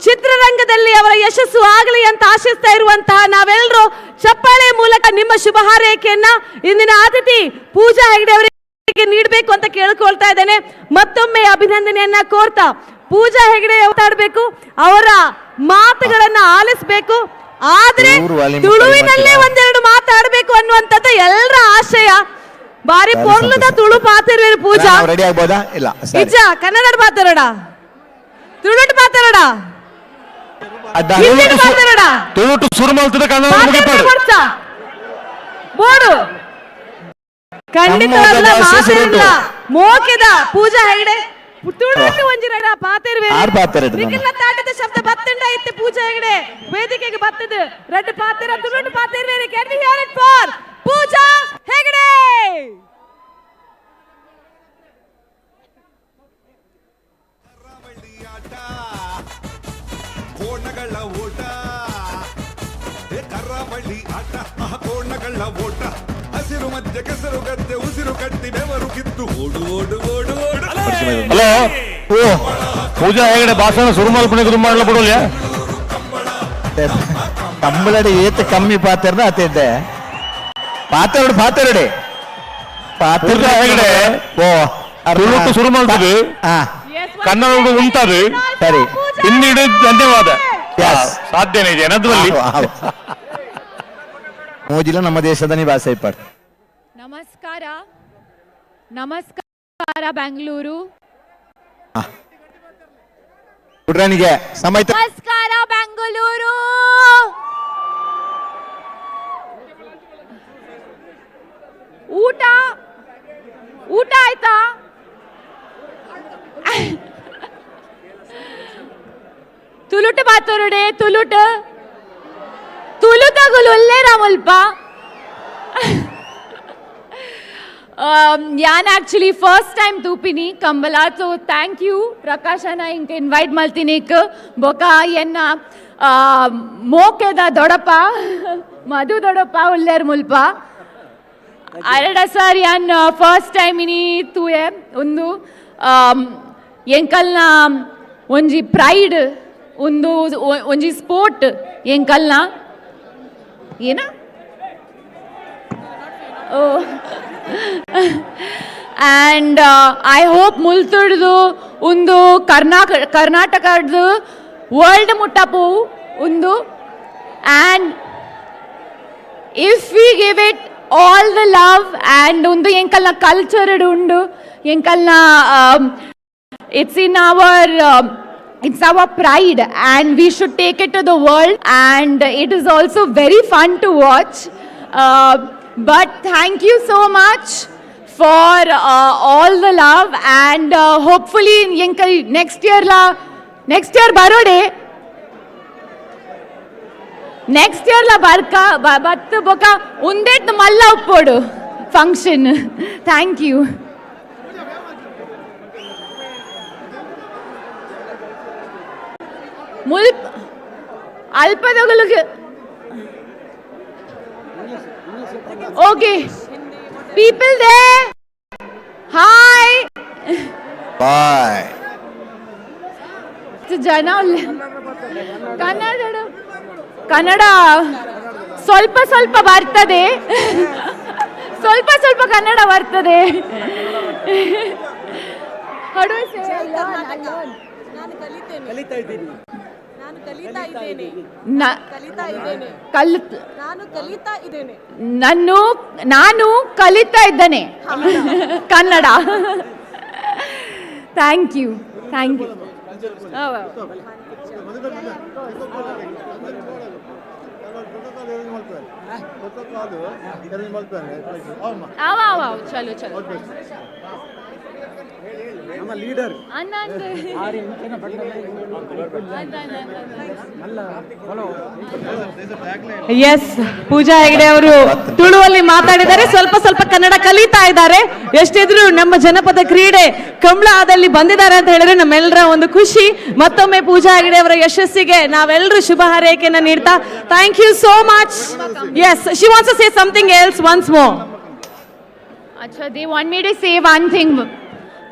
ಚಿತ್ರರಂಗದಲ್ಲಿ ಅವರ ಯಶಸ್ಸು ಆಗಲಿ ಅಂತ ಆಶಿಸ್ತಾ ಇರುವಂತಹ ನಾವೆಲ್ಲರೂ ಚಪ್ಪಾಳೆ ಮೂಲಕ ನಿಮ್ಮ ಶುಭ ಹಾರೈಕೆಯನ್ನ ಇಂದಿನ ಅತಿಥಿ ಪೂಜಾ ಹೆಗಡೆ ಅವರಿಗೆ ನೀಡಬೇಕು ಅಂತ ಕೇಳ್ಕೊಳ್ತಾ ಇದ್ದೇನೆ. ಮತ್ತೊಮ್ಮೆ ಅಭಿನಂದನೆಯನ್ನ ಕೋರ್ತಾ ಪೂಜಾ ಹೆಗಡೆ ಮಾತಾಡಬೇಕು, ಅವರ ಮಾತುಗಳನ್ನ ಆಲಿಸಬೇಕು. ಆದ್ರೆ ತುಳುವಿನಲ್ಲೇ ಒಂದೆರಡು ಮಾತಾಡಬೇಕು ಅನ್ನುವಂಥದ್ದು ಎಲ್ಲರ ಆಶಯ. ಬಾರಿ ಪೊರ್ಲದ ತುಳು ಪಾತಿರ್ವೇರು ಪೂಜಾ. ರೆಡಿ ಆಗ್ಬೋದಾ? ಇಲ್ಲ ನಿಜ ಕನ್ನಡ ಮಾತಾಡೋಣ, ತುಳುಟು ಮಾತಾಡೋಣ, ಮಾತಾಡೋಣ, ತುಳುಟು ಸುರು ಮಾಡ್ತದೆ ಕನ್ನಡ ಬೋಡು ಖಂಡಿತವಾಗ್ಲ ಮಾತಾಡಿಲ್ಲ ಮೋಕೆದ ಪೂಜಾ ಹೆಗಡೆ ತುಳುಟು ಒಂಜಿರಡ ಪಾತಿರ್ವೇರು ತಾಟದ ಶಬ್ದ ಬತ್ತಂಡ ಇತ್ತೆ ಪೂಜಾ ಹೆಗಡೆ ವೇದಿಕೆಗೆ ಬತ್ತದ ರೆಡ್ ಪಾತಿರ ತುಳುಟು ಪಾತಿರ್ವೇರು. Can we hear it for Pooja Hegde? ಕೋಣಗಳ ಓಟ, ಕರಾವಳಿ ಆಟ, ಕೋಣಗಳ ಓಟ, ಹಸಿರು ಮಧ್ಯೆ ಕೆಸರು ಗದ್ದೆ ಉಸಿರು ಕಟ್ಟಿ ಬೆವರು ಕಿತ್ತು ಓಡು ಓಡು ಓಡು ಓಡು. ಹಲೋ, ಪೂಜಾ ಹೆಗಡೆ ಭಾಷಣ ಶುರು ಮಾಡ್ಕೊಂಡು ಮಾಡಲ ಬಿಡೋಲ್ಲ. ಕಂಬಳಡಿ ಏತ ಕಮ್ಮಿ ಪಾತ್ರ ಅತಿದ್ದೆ ಪಾತ್ರಡು ಪಾತ್ರಡೆ ಪೂಜಾ ಹೆಗಡೆ ಓ ತುಳುಟು ಶುರು ಮಾಡ್ತದೆ, ಕನ್ನಡ ಉಂಟದು ಸರಿ. ಇನ್ನಿಡು ಧನ್ಯವಾದ ಸಾಧ್ಯನೇ ಇದೆ ಏನದ್ರಲ್ಲಿ ಮೋಜಿಲ ನಮ್ಮ ದೇಶದ ನಿವಾಸ ಇಪ್ಪ. ನಮಸ್ಕಾರ, ನಮಸ್ಕಾರ ಬೆಂಗಳೂರು. ಹುಡ್ರನಿಗೆ ಸಮಯ. ನಮಸ್ಕಾರ ಬೆಂಗಳೂರು. ಊಟ ಊಟ ಆಯ್ತಾ? ತುಳುಟು ಬಾತೋರುಡೆ ತುಳುಟು ತುಳುತಗುಲು ಒಲ್ಲೇರಾ ಮುಲ್ಪ. ಯಾನ್ ಆಕ್ಚುಲಿ ಫಸ್ಟ್ ಟೈಮ್ ತೂಪಿನಿ ಕಂಬಲ, ಸೊ ಥ್ಯಾಂಕ್ ಯು ಪ್ರಕಾಶನ ಇಂಕ ಇನ್ವೈಟ್ ಮಲ್ತಿನಿಕ್ ಬೊಕ ಎನ್ನ ಮೋಕೆದ ದೊಡಪ ಮಧು ದೊಡಪ ಉಲ್ಲೇರ್ ಮುಲ್ಪ. ಅರಡ ಸರ್ ಯಾನ್ ಫಸ್ಟ್ ಟೈಮ್ ಇನಿ ತೂಯೆ ಒಂದು ಎಂಕಲ್ನ ಒಂಜಿ ಪ್ರೈಡ್ ಒಂದು ಒಂಜಿ ಸ್ಪೋರ್ಟ್ ಎಂಕಲ್ನ ಏನ ಆ್ಯಂಡ್ ಐ ಹೋಪ್ ಮುಲ್ತುಡ್ದು ಒಂದು ಕರ್ನಾಟಕದ ವರ್ಲ್ಡ್ ಮುಟ್ಟಪು ಒಂದು and if we give it all the love and undu enkalna culture undu enkalna it's in our it's our pride and we should take it to the world and it is also very fun to watch but thank you so much for all the love and hopefully next year barode next year లా బర్త్ బొక ఉందేట్ మళ్ళా ఉప్పోడు function thank you ಮುಲ್ಕ್ ಅಲ್ಪದೊಗಲಿಗೆ okay people ದೇ hi bye ಜನ ಕನ್ನಡ ಸ್ವಲ್ಪ ಸ್ವಲ್ಪ ಬರ್ತದೆ ಸ್ವಲ್ಪ ಕನ್ನಡ ಬರ್ತದೆ ನಾನು ಕಲಿತಾ ಇದ್ದೇನೆ ಕನ್ನಡ ಥ್ಯಾಂಕ್ ಯು ಚಲೋ ಲೀಡರ್ ಎಸ್ ಪೂಜಾ ಹೆಗಡೆ ಅವರು ತುಳುವಲ್ಲಿ ಮಾತಾಡಿದ್ದಾರೆ, ಸ್ವಲ್ಪ ಕನ್ನಡ ಕಲಿತಾ ಇದ್ದಾರೆ. ಎಷ್ಟಿದ್ರು ನಮ್ಮ ಜನಪದ ಕ್ರೀಡೆ ಕಂಬಳದಲ್ಲಿ ಬಂದಿದ್ದಾರೆ ಅಂತ ಹೇಳಿದ್ರೆ ನಮ್ಮೆಲ್ಲರ ಒಂದು ಖುಷಿ. ಮತ್ತೊಮ್ಮೆ ಪೂಜಾ ಹೆಗಡೆ ಅವರ ಯಶಸ್ಸಿಗೆ ನಾವೆಲ್ಲರೂ ಶುಭ ಹಾರೈಕೆಯನ್ನು ನೀಡ್ತಾ thank you so much. Yes, she wants to say something else once more. Acha, they want me to say one thing.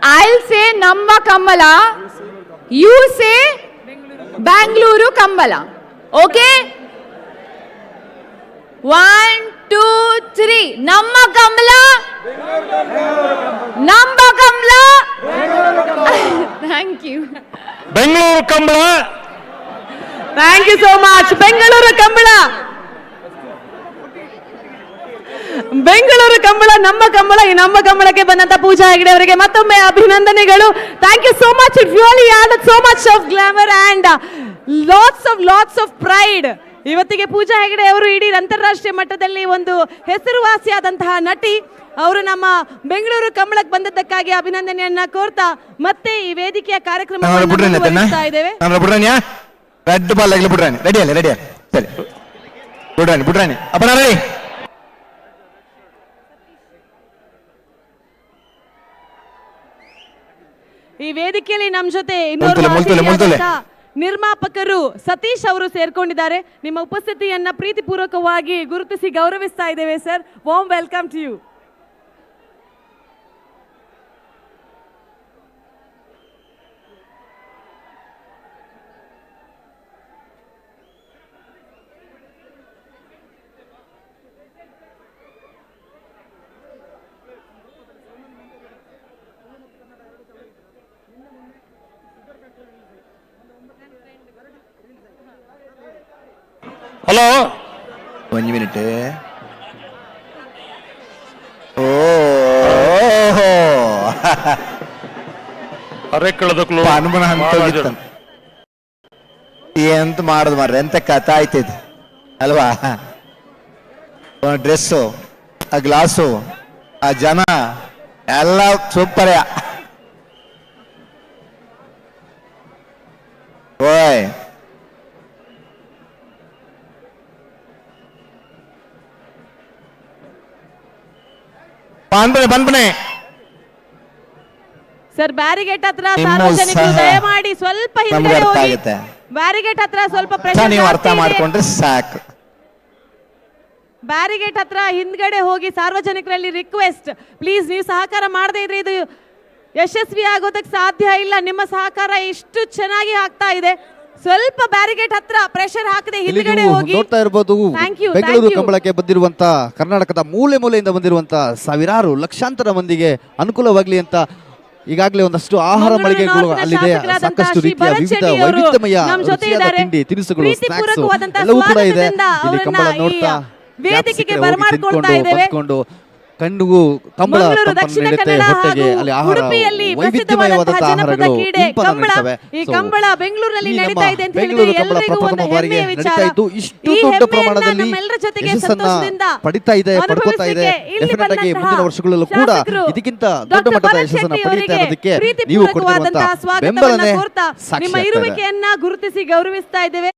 I'll say Namma Kammala. You say Bangalore Kammala. Okay? 1, 2, 3. Namma Kammala. Namma Kammala. Thank you. Bangalore Kammala. Thank you so much. Bangalore Kammala. Bengaluru Kambala ನಮ್ಮ ಕಂಬಳ. ಈ ನಮ್ಮ ಕಂಬಳಕ್ಕೆ ಬಂದಂತ ಪೂಜಾ ಹೆಗಡೆ ಅವರಿಗೆ ಮತ್ತೊಮ್ಮೆ ಅಭಿನಂದನೆಗಳು. Thank you so much. It really added so much of glamour and lots of pride. ಇವತ್ತಿಗೆ ಪೂಜಾ ಹೆಗಡೆ ಅವರು ಇಡೀ ಅಂತಾರಾಷ್ಟ್ರೀಯ ಮಟ್ಟದಲ್ಲಿ ಒಂದು ಹೆಸರುವಾಸಿಯಾದಂತಹ ನಟಿ. ಅವರು ನಮ್ಮ ಬೆಂಗಳೂರು ಕಂಬಳಕ್ಕೆ ಬಂದದ್ದಕ್ಕಾಗಿ ಅಭಿನಂದನೆಯನ್ನ ಕೋರ್ತಾ ಮತ್ತೆ ಈ ವೇದಿಕೆಯ ಕಾರ್ಯಕ್ರಮ ಇದ್ದೇವೆ. ರೆಡ್ ಬಾಲ್ ಆಗಲಿ ಬಿಡ್ರಾನಿ. ರೆಡಿ ಸರಿ ಬಿಡ್ರಾನಿ ಅಪ್ಪನ ರೆಡಿ. ಈ ವೇದಿಕೆಯಲ್ಲಿ ನಮ್ಮ ಜೊತೆ ನಿರ್ಮಾಪಕರು ಸತೀಶ್ ಅವರು ಸೇರ್ಕೊಂಡಿದ್ದಾರೆ. ನಿಮ್ಮ ಉಪಸ್ಥಿತಿಯನ್ನ ಪ್ರೀತಿಪೂರ್ವಕವಾಗಿ ಗುರುತಿಸಿ ಗೌರವಿಸ್ತಾ ಇದ್ದೇವೆ sir. Warm welcome to you. Hello, ಒಂದು ಮಿನಿಟ್. ಓ ಅನುಮಾನ ಅಂತ ಎಂತ ಮಾಡೋದು ಮಾರ್ರೆ, ಎಂತ ಕಥೆ ಆಯ್ತದ ಅಲ್ವಾ? ಡ್ರೆಸ್ಸು, ಆ ಗ್ಲಾಸು, ಆ ಜನ ಎಲ್ಲ ಸೂಪರ್. ಓಯ್ ಬಂದ್ಬನೆ ಸರ್. ಬ್ಯಾರಿಗೇಟ್ ಹತ್ರ ಸಾರ್ವಜನಿಕರು ದಯಮಾಡಿ ಸ್ವಲ್ಪ ಹಿಂದೆ ಹೋಗಿ. ಬ್ಯಾರಿಗೇಟ್ ಹತ್ರ ಸ್ವಲ್ಪ ನೀವು ಅರ್ಥ ಮಾಡ್ಕೊಂಡ್ರೆ ಸಾಕು. ಬ್ಯಾರಿಗೇಟ್ ಹತ್ರ ಹಿಂದ್ಗಡೆ ಹೋಗಿ ಸಾರ್ವಜನಿಕರಲ್ಲಿ ರಿಕ್ವೆಸ್ಟ್, ಪ್ಲೀಸ್ ನೀವು ಸಹಕಾರ ಮಾಡದೇ ಇದ್ರೆ ಇದು ಯಶಸ್ವಿ ಆಗೋದಕ್ಕೆ ಸಾಧ್ಯ ಇಲ್ಲ. ನಿಮ್ಮ ಸಹಕಾರ ಇಷ್ಟು ಚೆನ್ನಾಗಿ ಆಗ್ತಾ ಇದೆ. ಸ್ವಲ್ಪ ಬ್ಯಾರಿಗೇಟ್ ಹತ್ರ ಪ್ರೆಷರ್ ಹಾಕದೆ ಹಿಂದ್ಗಡೆ ಹೋಗಿ. ನೋಡ್ತಾ ಇರಬಹುದು ಬೆಂಗಳೂರು ಕಂಬಳಕ್ಕೆ ಬಂದಿರುವಂತ ಕರ್ನಾಟಕದ ಮೂಲೆ ಮೂಲೆಯಿಂದ ಬಂದಿರುವಂತ ಸಾವಿರಾರು ಲಕ್ಷಾಂತರ ಮಂದಿಗೆ ಅನುಕೂಲವಾಗಲಿ ಅಂತ ಈಗಾಗಲೇ ಒಂದಷ್ಟು ಆಹಾರ ಮಳಿಗೆಗಳು ಅಲ್ಲಿದೆ, ಸಾಕಷ್ಟು ರೀತಿಯ ವಿವಿಧ ವೈವಿಧ್ಯಮಯ ರುಚಿಯಾದ ತಿಂಡಿ ತಿನಿಸುಗಳು, ಸ್ನಾಕ್ಸ್ ಎಲ್ಲವೂ ಕೂಡ ಇದೆ. ಇಲ್ಲಿ ಕಂಬಳ ನೋಡ್ತಾ ವೇದಿಕೆಗೆ ಬರಮಾಡ್ಕೊಳ್ತಾ ಇದ್ದೇವೆ. ಕಣ್ಣಿಗೂ ಕಂಬಳ ನೀಡುತ್ತೆ, ಹೊಟ್ಟೆಗೆ ಅಲ್ಲಿ ಆಹಾರ ವೈವಿಧ್ಯಮಯವಾದಂತಹ ಆಹಾರಗಳು ಇಂಪನ್ನೀಡುತ್ತವೆ. ಈ ಕಂಬಳ ಬೆಂಗಳೂರಿನಲ್ಲಿ ನಡೀತಾ ಇದೆ ಅಂತ ಹೇಳಿದ್ರೆ ಎಲ್ಲರಿಗೂ ಒಂದು ಹೆಮ್ಮೆಯ ವಿಚಾರ. ಇಷ್ಟು ದೊಡ್ಡ ಪ್ರಮಾಣದಲ್ಲಿ ಯಶಸ್ಸನ್ನ ಪಡಿತಾ ಇದೆ, ಪಡ್ಕೋತಾ ಇದೆ. ಡೆಫಿನೆಟ್ ಆಗಿ ಮುಂದಿನ ವರ್ಷಗಳಲ್ಲೂ ಕೂಡ ಇದಕ್ಕಿಂತ ದೊಡ್ಡ ಮಟ್ಟದ ಯಶಸ್ಸನ್ನ ಪಡಿತಾ ಇರೋದಕ್ಕೆ ನೀವು ಕೊಟ್ಟಿರುವಂತಹ ಬೆಂಬಲನೇ ಸಾಕ್ಷಿ. ನಿಮ್ಮ ಇರುವಿಕೆಯನ್ನ ಗುರುತಿಸಿ ಗೌರವಿಸ್ತಾ ಇದ್ದೇವೆ.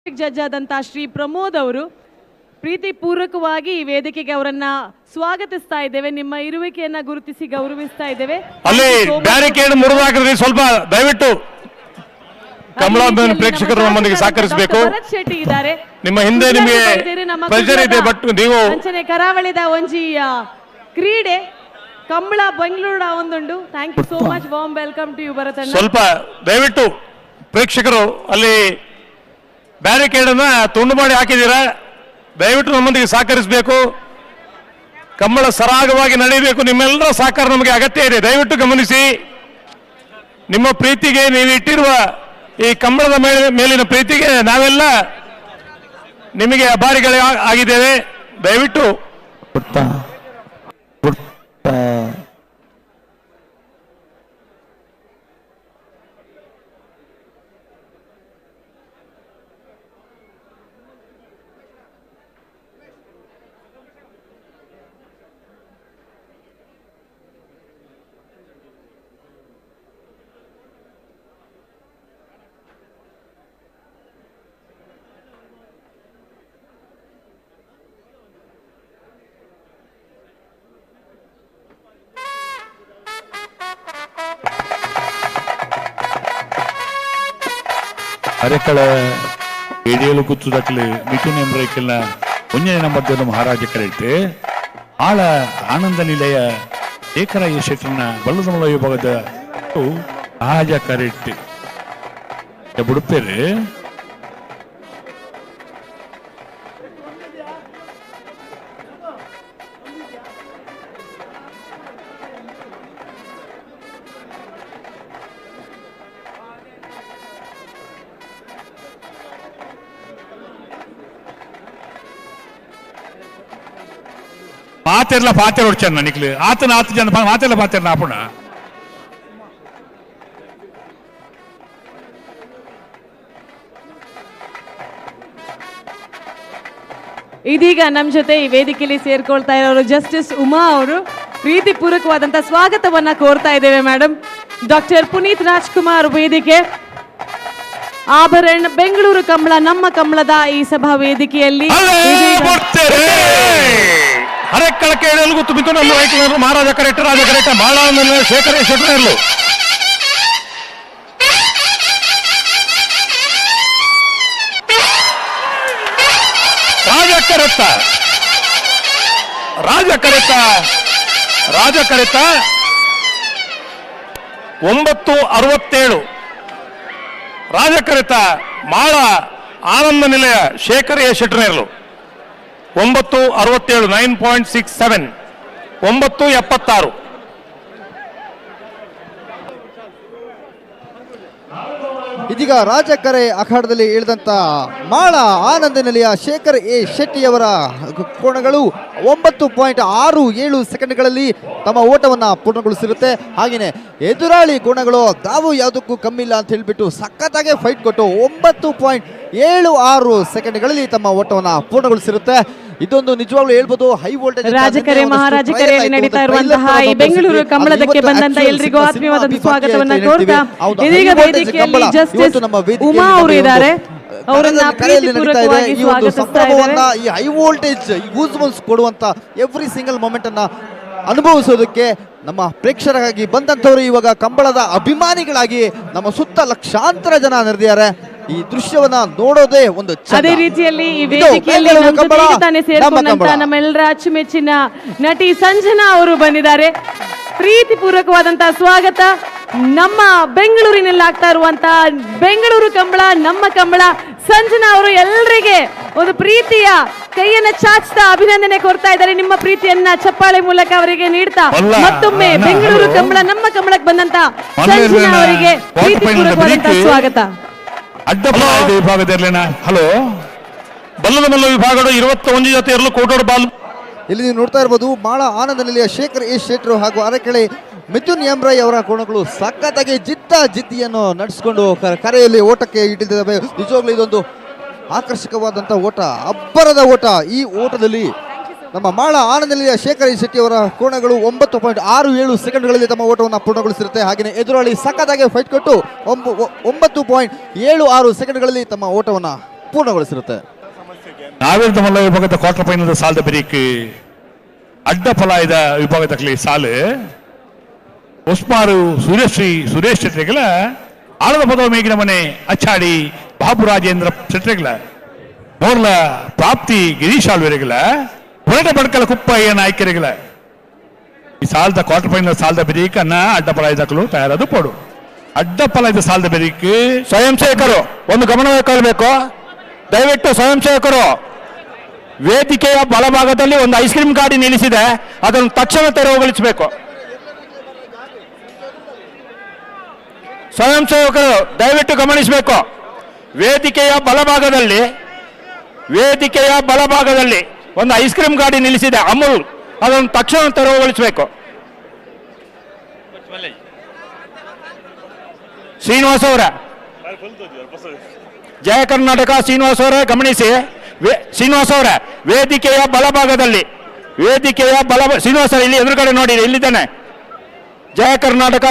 ಜಡ್ಜ್ ಆದಂತ ಶ್ರೀ ಪ್ರಮೋದ್ ಅವರು ಪ್ರೀತಿ ಪೂರ್ವಕವಾಗಿ ಈ ವೇದಿಕೆಗೆ ಅವರನ್ನ ಸ್ವಾಗತಿಸ್ತಾ ಇದ್ದೇವೆ. ನಿಮ್ಮ ಇರುವಿಕೆಯನ್ನ ಗುರುತಿಸಿ ಗೌರವಿಸ್ತಾ ಇದ್ದೇವೆ. ಅಲ್ಲಿ ಬ್ಯಾರಿಕೇಡ್ ಮುರಿದಾಕಿದ್ರಿ, ಸ್ವಲ್ಪ ದಯವಿಟ್ಟು ಕಮಲಾಬೆನ್ ಪ್ರೇಕ್ಷಕರು ನಮ್ಮೊಂದಿಗೆ ಸಹಕರಿಸಬೇಕು. ಭರತ್ ಶೆಟ್ಟಿ ಇದ್ದಾರೆ, ನಿಮ್ಮ ಹಿಂದೆ ನಿಮಗೆ ಪ್ರೆಷರ್ ಇದೆ, ಬಟ್ ನೀವು ಅಂಚನೆ ಕರಾವಳಿದ ಒಂಜಿ ಕ್ರೀಡೆ ಕಂಬಳ ಬೆಂಗಳೂರು ಒಂದುಂಡು. Thank you so much, warm welcome to you Bharat ಅಣ್ಣ. ಸ್ವಲ್ಪ ದಯವಿಟ್ಟು ಪ್ರೇಕ್ಷಕರು ಅಲ್ಲಿ ಬ್ಯಾರಿಕೇಡ್ ಅನ್ನ ತುಂಡು ಮಾಡಿ ಹಾಕಿದ್ದೀರಾ, ದಯವಿಟ್ಟು ನಮ್ಮೊಂದಿಗೆ ಸಹಕರಿಸಬೇಕು. ಕಂಬಳ ಸರಾಗವಾಗಿ ನಡೆಯಬೇಕು, ನಿಮ್ಮೆಲ್ಲರ ಸಹಕಾರ ನಮಗೆ ಅಗತ್ಯ ಇದೆ. ದಯವಿಟ್ಟು ಗಮನಿಸಿ, ನಿಮ್ಮ ಪ್ರೀತಿಗೆ ನೀವು ಇಟ್ಟಿರುವ ಈ ಕಂಬಳದ ಮೇಲಿನ ಪ್ರೀತಿಗೆ ನಾವೆಲ್ಲ ನಿಮಗೆ ಅಭಾರಿಗಳೇ ಆಗಿದ್ದೇವೆ. ದಯವಿಟ್ಟು ಅರೆಕಳ ಎಡಿಯಲು ಕುತ್ತುದಕ್ಕಲು ಮಿಥುನ್ ಎಂಬ್ರೈಕಲ್ನ ಒಂಜನೇ ಮಧ್ಯದ ಮಹಾರಾಜ ಕರೆಕ್ಟ್ ಆಳ ಆನಂದ ನಿಲಯ ಶೇಖರಯ್ಯ ಶೆಟ್ಟರ್ನ ಬಲ್ಲದ ಮಲ ವಿಭಾಗದ ಮಹಾರಾಜ ಕರೆಕ್ಟ್ ಬುಡುಪೇರು ಪಾತೆರ್ಲ ಪಾತೆರ್ ಹೊಡ್ಚಾನ ನಿಕ್ಲು ಆತನ ಜನ ಮಾತೆಲ್ಲ ಪಾತೆರ್ನ ಆಪುಣ ಇದೀಗ ನಮ್ಮ ಜೊತೆ ಈ ವೇದಿಕೆಯಲ್ಲಿ ಸೇರ್ಕೊಳ್ತಾ ಇರೋರು ಜಸ್ಟಿಸ್ ಉಮಾ ಅವರು ಪ್ರೀತಿಪೂರ್ವಕವಾದಂತಹ ಸ್ವಾಗತವನ್ನ ಕೋರ್ತಾ ಇದ್ದೇವೆ ಮೇಡಮ್. ಡಾಕ್ಟರ್ ಪುನೀತ್ ರಾಜ್ಕುಮಾರ್ ವೇದಿಕೆ ಆಭರಣ ಬೆಂಗಳೂರು ಕಂಬಳ ನಮ್ಮ ಕಂಬಳದ ಈ ಸಭಾ ವೇದಿಕೆಯಲ್ಲಿ ಅರೆಕ್ಕಳಕ್ಕೆ ಗೊತ್ತು ಮಿಥುನ್ ಮಹಾರಾಜ ಕರೆಕ್ಟ್ ರಾಜ ಕರೆಕ್ಟ್ ಬಾಳ ಶೇಖರ ಶೆಟ್ಟರ್ಲು ರಾಜ ಕರೆತ 9:67 ರಾಜ ಕರೆತ ಮಾಳ ಆನಂದ ನಿಲಯ ಶೇಖರಯ್ಯ ಶೆಟ್ಟರ್ಲು 9:67 9.67 9:76 ಇದೀಗ ರಾಜಕರೆ ಅಖಾಡದಲ್ಲಿ ಇಳಿದಂತ ಮಾಳ ಆನಂದ ನಿಲಯ ಶೇಖರ್ ಎ ಶೆಟ್ಟಿಯವರ ಕೋಣಗಳು 9.67 ಸೆಕೆಂಡ್ಗಳಲ್ಲಿ ತಮ್ಮ ಓಟವನ್ನು ಪೂರ್ಣಗೊಳಿಸಿರುತ್ತೆ. ಹಾಗೆಯೇ ಎದುರಾಳಿ ಕೋಣಗಳು ತಾವು ಯಾವುದಕ್ಕೂ ಕಮ್ಮಿ ಇಲ್ಲ ಅಂತ ಹೇಳಿಬಿಟ್ಟು ಸಖತ್ತಾಗೆ ಫೈಟ್ ಕೊಟ್ಟು 9.76 ಸೆಕೆಂಡ್ಗಳಲ್ಲಿ ತಮ್ಮ ಓಟವನ್ನು ಪೂರ್ಣಗೊಳಿಸಿರುತ್ತೆ. ಇದೊಂದು ನಿಜವಾಗ್ಲೂ ಹೇಳ್ಬೋದು ಹೈ ವೋಲ್ಟೇಜ್ ರಾಜಕರೆ ಮಹಾರಾಜ ಕರೆಯಲ್ಲಿ ನಡೀತಾ ಇರುವಂತಹ ಈ ಬೆಂಗಳೂರು ಕಂಬಳದಕ್ಕೆ ಬಂದಂತ ಎಲ್ರಿಗೂ ಆತ್ಮೀಯವಾದ ಸ್ವಾಗತವನ್ನ ಕೋರ್ತಾ ಇದೀಗ ವೇದಿಕೆಯಲ್ಲಿ ಜಸ್ಟಿಸ್ ಉಮಾ ಅವರು ಇದ್ದಾರೆ. ಅವರನ್ನ ಪ್ರೀತಿಪೂರ್ವಕವಾಗಿ ಸ್ವಾಗತಿಸ್ತಾ ಇದ್ದೇವೆ. ಈ ಹೈ ವೋಲ್ಟೇಜ್ ಗೂಸ್ಬಂಪ್ಸ್ ಕೊಡುವಂತ ಎವ್ರಿ ಸಿಂಗಲ್ ಮೊಮೆಂಟ್ ಅನ್ನ ಅನುಭವಿಸೋದಕ್ಕೆ ನಮ್ಮ ಪ್ರೇಕ್ಷಕರಾಗಿ ಬಂದಂಥವರು ಇವಾಗ ಕಂಬಳದ ಅಭಿಮಾನಿಗಳಾಗಿ ನಮ್ಮ ಸುತ್ತ ಲಕ್ಷಾಂತರ ಜನ ನೆರೆದಿದ್ದಾರೆ. ಈ ದೃಶ್ಯವನ್ನ ನೋಡೋದೇ ಒಂದು ಅದೇ ರೀತಿಯಲ್ಲಿ ಈ ವೇದಿಕೆಯಲ್ಲಿ ತಾನೇ ಸೇರ್ಕೊಂಡಂತ ನಮ್ಮೆಲ್ಲರ ಅಚ್ಚುಮೆಚ್ಚಿನ ನಟಿ ಸಂಜನಾ ಅವರು ಬಂದಿದ್ದಾರೆ. ಪ್ರೀತಿಪೂರ್ವಕವಾದಂತಹ ಸ್ವಾಗತ. ನಮ್ಮ ಬೆಂಗಳೂರಿನಲ್ಲಿ ಆಗ್ತಾ ಇರುವಂತಹ ಬೆಂಗಳೂರು ಕಂಬಳ ನಮ್ಮ ಕಂಬಳ ಸಂಜನಾ ಅವರು ಎಲ್ಲರಿಗೆ ಒಂದು ಪ್ರೀತಿಯ ಕೈಯನ್ನ ಚಾಚ್ತಾ ಅಭಿನಂದನೆ ಕೊಡ್ತಾ ಇದ್ದಾರೆ. ನಿಮ್ಮ ಪ್ರೀತಿಯನ್ನ ಚಪ್ಪಾಳೆ ಮೂಲಕ ಅವರಿಗೆ ನೀಡ್ತಾ ಮತ್ತೊಮ್ಮೆ ಬೆಂಗಳೂರು ಕಂಬಳ ನಮ್ಮ ಕಂಬಳಕ್ಕೆ ಬಂದಂತ ಸಂಜನಾ ಅವರಿಗೆ ಪ್ರೀತಿಪೂರ್ವಕವಾದಂತಹ ಸ್ವಾಗತ. ಅಡ್ಡಬಲ ವಿಭಾಗದಲ್ಲಿನ ಹಲೋ ಬಲ್ಲದ ಮಲ್ಲ ವಿಭಾಗದ 21 ಜೊತೆ ಇರಲು ಕೋಟೋಡ್ ಬಾಲ್ ಇಲ್ಲಿ ನೀವು ನೋಡ್ತಾ ಇರಬಹುದು ಮಾಳ ಆನಂದ ನಿಲಯ ಶೇಖರ್ ಎ ಶೆಟ್ರು ಹಾಗೂ ಅರೆಕೆಳೆ ಮಿಥುನ್ ಎಂಬ್ರಾಯ್ ಅವರ ಕೋಣಗಳು ಸಖತ್ತಾಗಿ ಜಿದ್ದಿಯನ್ನು ನಡೆಸಿಕೊಂಡು ಕರೆಯಲ್ಲಿ ಓಟಕ್ಕೆ ಇಟ್ಟಿದ್ದಾವೆ. ನಿಜವಾಗ್ಲೂ ಇದೊಂದು ಆಕರ್ಷಕವಾದಂಥ ಓಟ, ಅಬ್ಬರದ ಓಟ. ಈ ಓಟದಲ್ಲಿ ನಮ್ಮ ಮಾಳ ಆನಂದ ನಿಲಯ ಶೇಖರ್ ಎ ಶೆಟ್ಟಿ ಅವರ ಕೋಣಗಳು 9.67 ಸೆಕೆಂಡ್ಗಳಲ್ಲಿ ತಮ್ಮ ಓಟವನ್ನು ಪೂರ್ಣಗೊಳಿಸಿರುತ್ತೆ. ಹಾಗೆಯೇ ಎದುರಾಳಿ ಸಖತ್ತಾಗಿ ಫೈಟ್ ಕೊಟ್ಟು 9.76 ಸೆಕೆಂಡ್ಗಳಲ್ಲಿ ತಮ್ಮ ಓಟವನ್ನು ಪೂರ್ಣಗೊಳಿಸಿರುತ್ತೆ. ನಾವೇರ್ದ ಮಲ್ಲ ವಿಭಾಗದ ಕ್ವಾರ್ಟರ್ ಫೈನಲ್ ಸಾಲದ ಬೆರೀಕ್ ಅಡ್ಡಫಲಾಯದ ವಿಭಾಗದಲ್ಲಿ ಸಾಲು ಉಸ್ಮಾರು ಸುರೇಶ್ ಶೆಟ್ರಿಗಳ ಆಳದ ಪದವ ಮೇಗಿನ ಮನೆ ಅಚ್ಚಾಡಿ ಬಾಬು ರಾಜೇಂದ್ರ ಶೆಟ್ರಿಗಳ ಮೋರ್ಲ ಪ್ರಾಪ್ತಿ ಗಿರೀಶ್ ಆಳ್ವೆರೆಗಳ ಹೊರಟ ಬಡ್ಕಲ ಕುಪ್ಪಯ್ಯ ನಾಯ್ಕರಿಗಳ ಈ ಸಾಲದ ಕ್ವಾರ್ಟರ್ ಫೈನಲ್ ಸಾಲದ ಬೆರೀಕ್ ಅನ್ನ ಅಡ್ಡಫಲಾಯದಕ್ಕಲು ತಯಾರಾದ ಪೋಡು. ಅಡ್ಡಫಲಾಯದ ಸಾಲದ ಬೆರೀಕ್ ಸ್ವಯಂ ಸೇವಕರು ಒಂದು ಗಮನಬೇಕು. ದಯವಿಟ್ಟು ಸ್ವಯಂ ಸೇವಕರು ವೇದಿಕೆಯ ಬಲಭಾಗದಲ್ಲಿ ಒಂದು ಐಸ್ ಕ್ರೀಮ್ ಗಾಡಿ ನಿಲ್ಲಿಸಿದೆ, ಅದನ್ನು ತಕ್ಷಣ ತೆರವುಗೊಳಿಸಬೇಕು. ಸ್ವಯಂ ಸೇವಕರು ದಯವಿಟ್ಟು ಗಮನಿಸಬೇಕು. ವೇದಿಕೆಯ ಬಲಭಾಗದಲ್ಲಿ ಒಂದು ಐಸ್ ಕ್ರೀಮ್ ಗಾಡಿ ನಿಲ್ಲಿಸಿದೆ ಅಮೂಲ್, ಅದನ್ನು ತಕ್ಷಣ ತೆರವುಗೊಳಿಸಬೇಕು. ಶ್ರೀನಿವಾಸ್ ಅವರ ಜಯ ಕರ್ನಾಟಕ ಶ್ರೀನಿವಾಸ್ ಅವರೇ ಗಮನಿಸಿ. ಶ್ರೀನಿವಾಸ್ ಅವರ ವೇದಿಕೆಯ ಬಲಭಾಗದಲ್ಲಿ ಶ್ರೀನಿವಾಸ ಇಲ್ಲಿ ಎದುರುಗಡೆ ನೋಡಿ, ಇಲ್ಲಿದ್ದಾನೆ ಜಯ ಕರ್ನಾಟಕ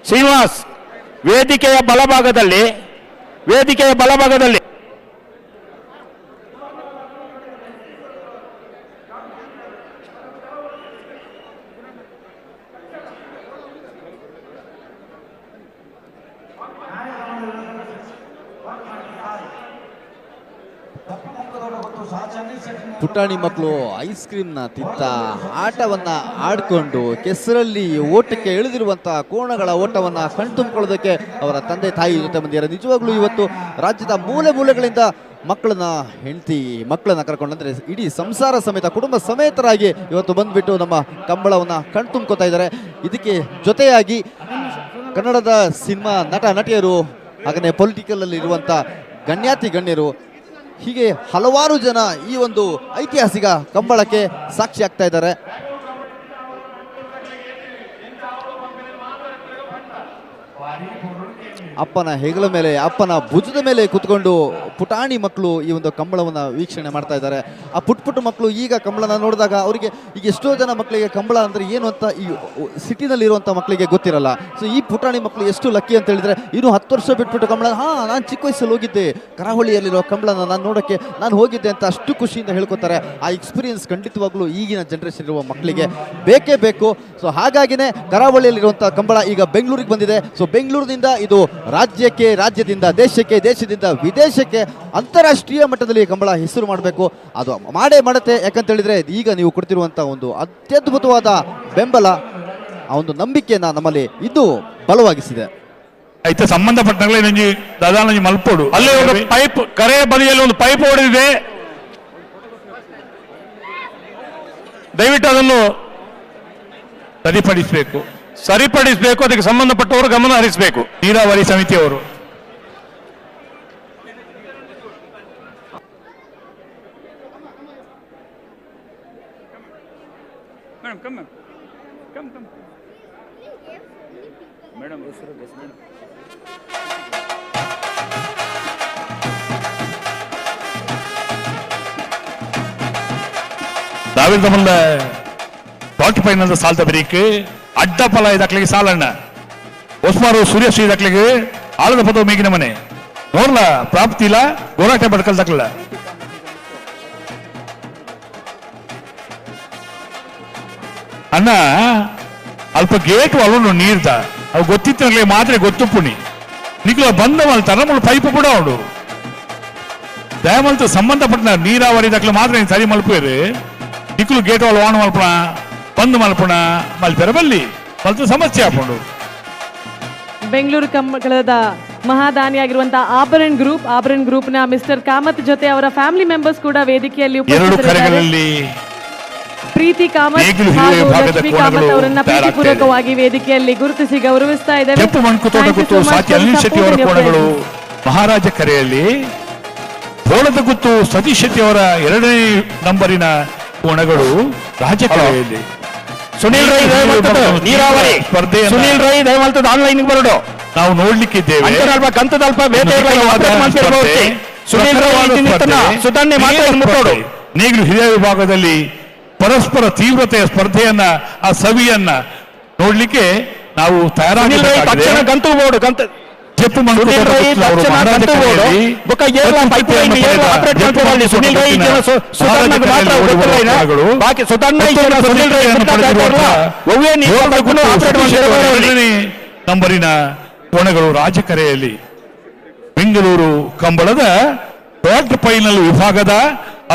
ಶ್ರೀನಿವಾಸ್ ವೇದಿಕೆಯ ಬಲಭಾಗದಲ್ಲಿ ಪುಟಾಣಿ ಮಕ್ಕಳು ಐಸ್ ಕ್ರೀಮ್ನ ತಿಂತ ಆಟವನ್ನ ಆಡ್ಕೊಂಡು ಕೆಸರಲ್ಲಿ ಓಟಕ್ಕೆ ಇಳಿದಿರುವಂತ ಕೋಣಗಳ ಓಟವನ್ನ ಕಣ್ತುಂಬಿಕೊಳ್ಳೋದಕ್ಕೆ ಅವರ ತಂದೆ ತಾಯಿ ಜೊತೆ ಬಂದಿದ್ದಾರೆ. ನಿಜವಾಗ್ಲೂ ಇವತ್ತು ರಾಜ್ಯದ ಮೂಲೆ ಮೂಲೆಗಳಿಂದ ಮಕ್ಕಳನ್ನ ಹೆಂಡತಿ ಮಕ್ಕಳನ್ನ ಕರ್ಕೊಂಡು ಅಂದ್ರೆ ಇಡೀ ಸಂಸಾರ ಸಮೇತ ಕುಟುಂಬ ಸಮೇತರಾಗಿ ಇವತ್ತು ಬಂದ್ಬಿಟ್ಟು ನಮ್ಮ ಕಂಬಳವನ್ನ ಕಣ್ತುಂಬ್ಕೋತಾ ಇದ್ದಾರೆ. ಇದಕ್ಕೆ ಜೊತೆಯಾಗಿ ಕನ್ನಡದ ಸಿನಿಮಾ ನಟ ನಟಿಯರು ಹಾಗೆಯೇ ಪೊಲಿಟಿಕಲ್ ಅಲ್ಲಿ ಇರುವಂತ ಗಣ್ಯಾತಿ ಗಣ್ಯರು ಹೀಗೆ ಹಲವಾರು ಜನ ಈ ಒಂದು ಐತಿಹಾಸಿಕ ಕಂಬಳಕ್ಕೆ ಸಾಕ್ಷಿ ಆಗ್ತಾ ಇದ್ದಾರೆ. ಅಪ್ಪನ ಹೆಗಲ ಮೇಲೆ ಅಪ್ಪನ ಭುಜದ ಮೇಲೆ ಕುತ್ಕೊಂಡು ಪುಟಾಣಿ ಮಕ್ಕಳು ಈ ಒಂದು ಕಂಬಳವನ್ನು ವೀಕ್ಷಣೆ ಮಾಡ್ತಾ ಇದ್ದಾರೆ. ಆ ಪುಟ್ಟ ಮಕ್ಕಳು ಈಗ ಕಂಬಳನ ನೋಡಿದಾಗ ಅವರಿಗೆ ಈಗ ಎಷ್ಟೋ ಜನ ಮಕ್ಕಳಿಗೆ ಕಂಬಳ ಅಂದರೆ ಏನು ಅಂತ ಈ ಸಿಟಿನಲ್ಲಿರುವಂಥ ಮಕ್ಕಳಿಗೆ ಗೊತ್ತಿರಲ್ಲ. ಸೊ ಈ ಪುಟಾಣಿ ಮಕ್ಕಳು ಎಷ್ಟು ಲಕ್ಕಿ ಅಂತ ಹೇಳಿದ್ರೆ ಇನ್ನು 10 ವರ್ಷ ಬಿಟ್ಬಿಟ್ಟು ಕಂಬಳ ನಾನು ಚಿಕ್ಕ ವಯಸ್ಸಲ್ಲಿ ಹೋಗಿದ್ದೆ ಕರಾವಳಿಯಲ್ಲಿರೋ ಕಂಬಳನ ನಾನು ನೋಡೋಕ್ಕೆ ನಾನು ಹೋಗಿದ್ದೆ ಅಂತ ಅಷ್ಟು ಖುಷಿಯಿಂದ ಹೇಳ್ಕೊತಾರೆ. ಆ ಎಕ್ಸ್ಪೀರಿಯನ್ಸ್ ಖಂಡಿತವಾಗ್ಲೂ ಈಗಿನ ಜನರೇಷನ್ ಇರುವ ಮಕ್ಕಳಿಗೆ ಬೇಕೇ ಬೇಕು. ಸೊ ಹಾಗಾಗಿನೇ ಕರಾವಳಿಯಲ್ಲಿರುವಂಥ ಕಂಬಳ ಈಗ ಬೆಂಗಳೂರಿಗೆ ಬಂದಿದೆ. ಸೊ ಬೆಂಗಳೂರಿನಿಂದ ಇದು ರಾಜ್ಯಕ್ಕೆ, ರಾಜ್ಯದಿಂದ ದೇಶಕ್ಕೆ, ದೇಶದಿಂದ ವಿದೇಶಕ್ಕೆ, ಅಂತಾರಾಷ್ಟ್ರೀಯ ಮಟ್ಟದಲ್ಲಿ ಕಂಬಳ ಹೆಸರು ಮಾಡಬೇಕು. ಅದು ಮಾಡುತ್ತೆ. ಯಾಕಂತ ಹೇಳಿದ್ರೆ ಈಗ ನೀವು ಕೊಡ್ತಿರುವಂತ ಒಂದು ಅತ್ಯದ್ಭುತವಾದ ಬೆಂಬಲ, ಆ ಒಂದು ನಂಬಿಕೆಯನ್ನ ನಮ್ಮಲ್ಲಿ ಇದು ಬಲವಾಗಿಸಿದೆ. ಆಯ್ತು, ಸಂಬಂಧಪಟ್ಟಂಗೆ ನಂಜಿ ದಾದಾ ನಂಜಿ ಮಲ್ಪೋಡು ಅಲ್ಲಿ ಒಂದು ಪೈಪ್ ಕರೆಯ ಬದಿಯಲ್ಲಿ ಒಂದು ಪೈಪ್ ಹೊಡೆದಿದೆ. ದಯವಿಟ್ಟು ಅದನ್ನು ಸರಿಪಡಿಸಬೇಕು. ಅದಕ್ಕೆ ಸಂಬಂಧಪಟ್ಟವರು ಗಮನ ಹರಿಸಬೇಕು. ನೀರಾವರಿ ಸಮಿತಿಯವರು நாவில் தமிழ்ல பாட்டு பையன் சால்த பெரிக்கு ಅಡ್ಡಫಲ ಇದಾಕ್ಲಿಗೆ ಸಾಲಣ್ಣ ಒಸ್ಮಾರು ಸೂರ್ಯಶ್ರೀ ಇದಾಕ್ಲಿಗೆ ಆಳದ ಪದವು ಮೇಗಿನ ಮನೆ ನೋಡ್ಲ ಪ್ರಾಪ್ತಿ ಇಲ್ಲ ಹೋರಾಟ ಬಡ್ಕಲ್ದಾಕ್ಲ ಅಣ್ಣ ಅಲ್ಪ ಗೇಟ್ ಅಲ್ಲೂ ನೀರ್ದ ಅವು ಗೊತ್ತಿತ್ತಂಗ್ಲೆ ಮಾತ್ರ ಗೊತ್ತು ಪುಣಿ ನಿಕ್ಲ ಬಂದ ಮಲ್ ತರಮಲ್ ಪೈಪ್ ಕೂಡ ಅವಡು ದಯಮಲ್ತು ಸಂಬಂಧಪಟ್ಟ ನೀರಾವರಿ ದಾಖಲೆ ಮಾತ್ರ ಸರಿ ಮಲ್ಪೇರು ನಿಕ್ಲು ಗೇಟ್ వాళ్ళు ವಾಣ ಮಲ್ಪಣ ಬಂದು ಮಲ್ಪಣ ಮಲ್ಪೆರಬಲ್ಲಿ ಮಲ್ತು ಸಮಸ್ಯೆ ಹಾಕೊಂಡು ಬೆಂಗಳೂರು ಕಂಬಳದ ಮಹಾದಾನಿಯಾಗಿರುವಂತಹ ಆಭರಣ್ ಗ್ರೂಪ್ ನ ಮಿಸ್ಟರ್ ಕಾಮತ್ ಜೊತೆ ಅವರ ಫ್ಯಾಮಿಲಿ ಮೆಂಬರ್ಸ್ ಕೂಡ ವೇದಿಕೆಯಲ್ಲಿ ಉಪಸ್ಥಿತರಿದ್ದಾರೆ. ಪ್ರೀತಿ ಕಾಮತ್ ಹಾಗೂ ಲಕ್ಷ್ಮಿ ಕಾಮತ್ ಅವರನ್ನ ಪ್ರೀತಿಪೂರ್ವಕವಾಗಿ ವೇದಿಕೆಯಲ್ಲಿ ಗುರುತಿಸಿ ಗೌರವಿಸ್ತಾ ಇದ್ದೇವೆ. ಕೆಂಪು ಮಣ್ಕುತೋಟ ಗುತ್ತು ಸಾಚಿ ಅನಿಲ್ ಶೆಟ್ಟಿ ಅವರ ಕೋಣಗಳು ಮಹಾರಾಜ ಕರೆಯಲ್ಲಿ, ಬೋಳದ ಗುತ್ತು ಸತೀಶ್ ಶೆಟ್ಟಿ ಅವರ 2ನೇ ನಂಬರಿನ ಕೋಣಗಳು ರಾಜಕೀಯದಲ್ಲಿ. ಸುನೀಲ್ ರೈ ನೀರಾವರಿ ಸ್ಪರ್ಧೆ ಸುನೀಲ್ ರೈ ದಯಮಾಡ್ತದ ಆನ್ಲೈನ್ ಬರೋಡು ನಾವು ನೋಡ್ಲಿಕ್ಕಿದ್ದೇವೆ. ನೇಗಿಲು ಹಿರಿಯ ವಿಭಾಗದಲ್ಲಿ ಪರಸ್ಪರ ತೀವ್ರತೆಯ ಸ್ಪರ್ಧೆಯನ್ನ ಆ ಸವಿಯನ್ನ ನೋಡ್ಲಿಕ್ಕೆ ನಾವು ತಯಾರಾಗಿ ಜಪ್ಪು ನಂಬರಿನ ಕೋಣಗಳು ರಾಜಕರೆಯಲ್ಲಿ ಬೆಂಗಳೂರು ಕಂಬಳದ ಕ್ವಾರ್ಟರ್ ಫೈನಲ್ ವಿಭಾಗದ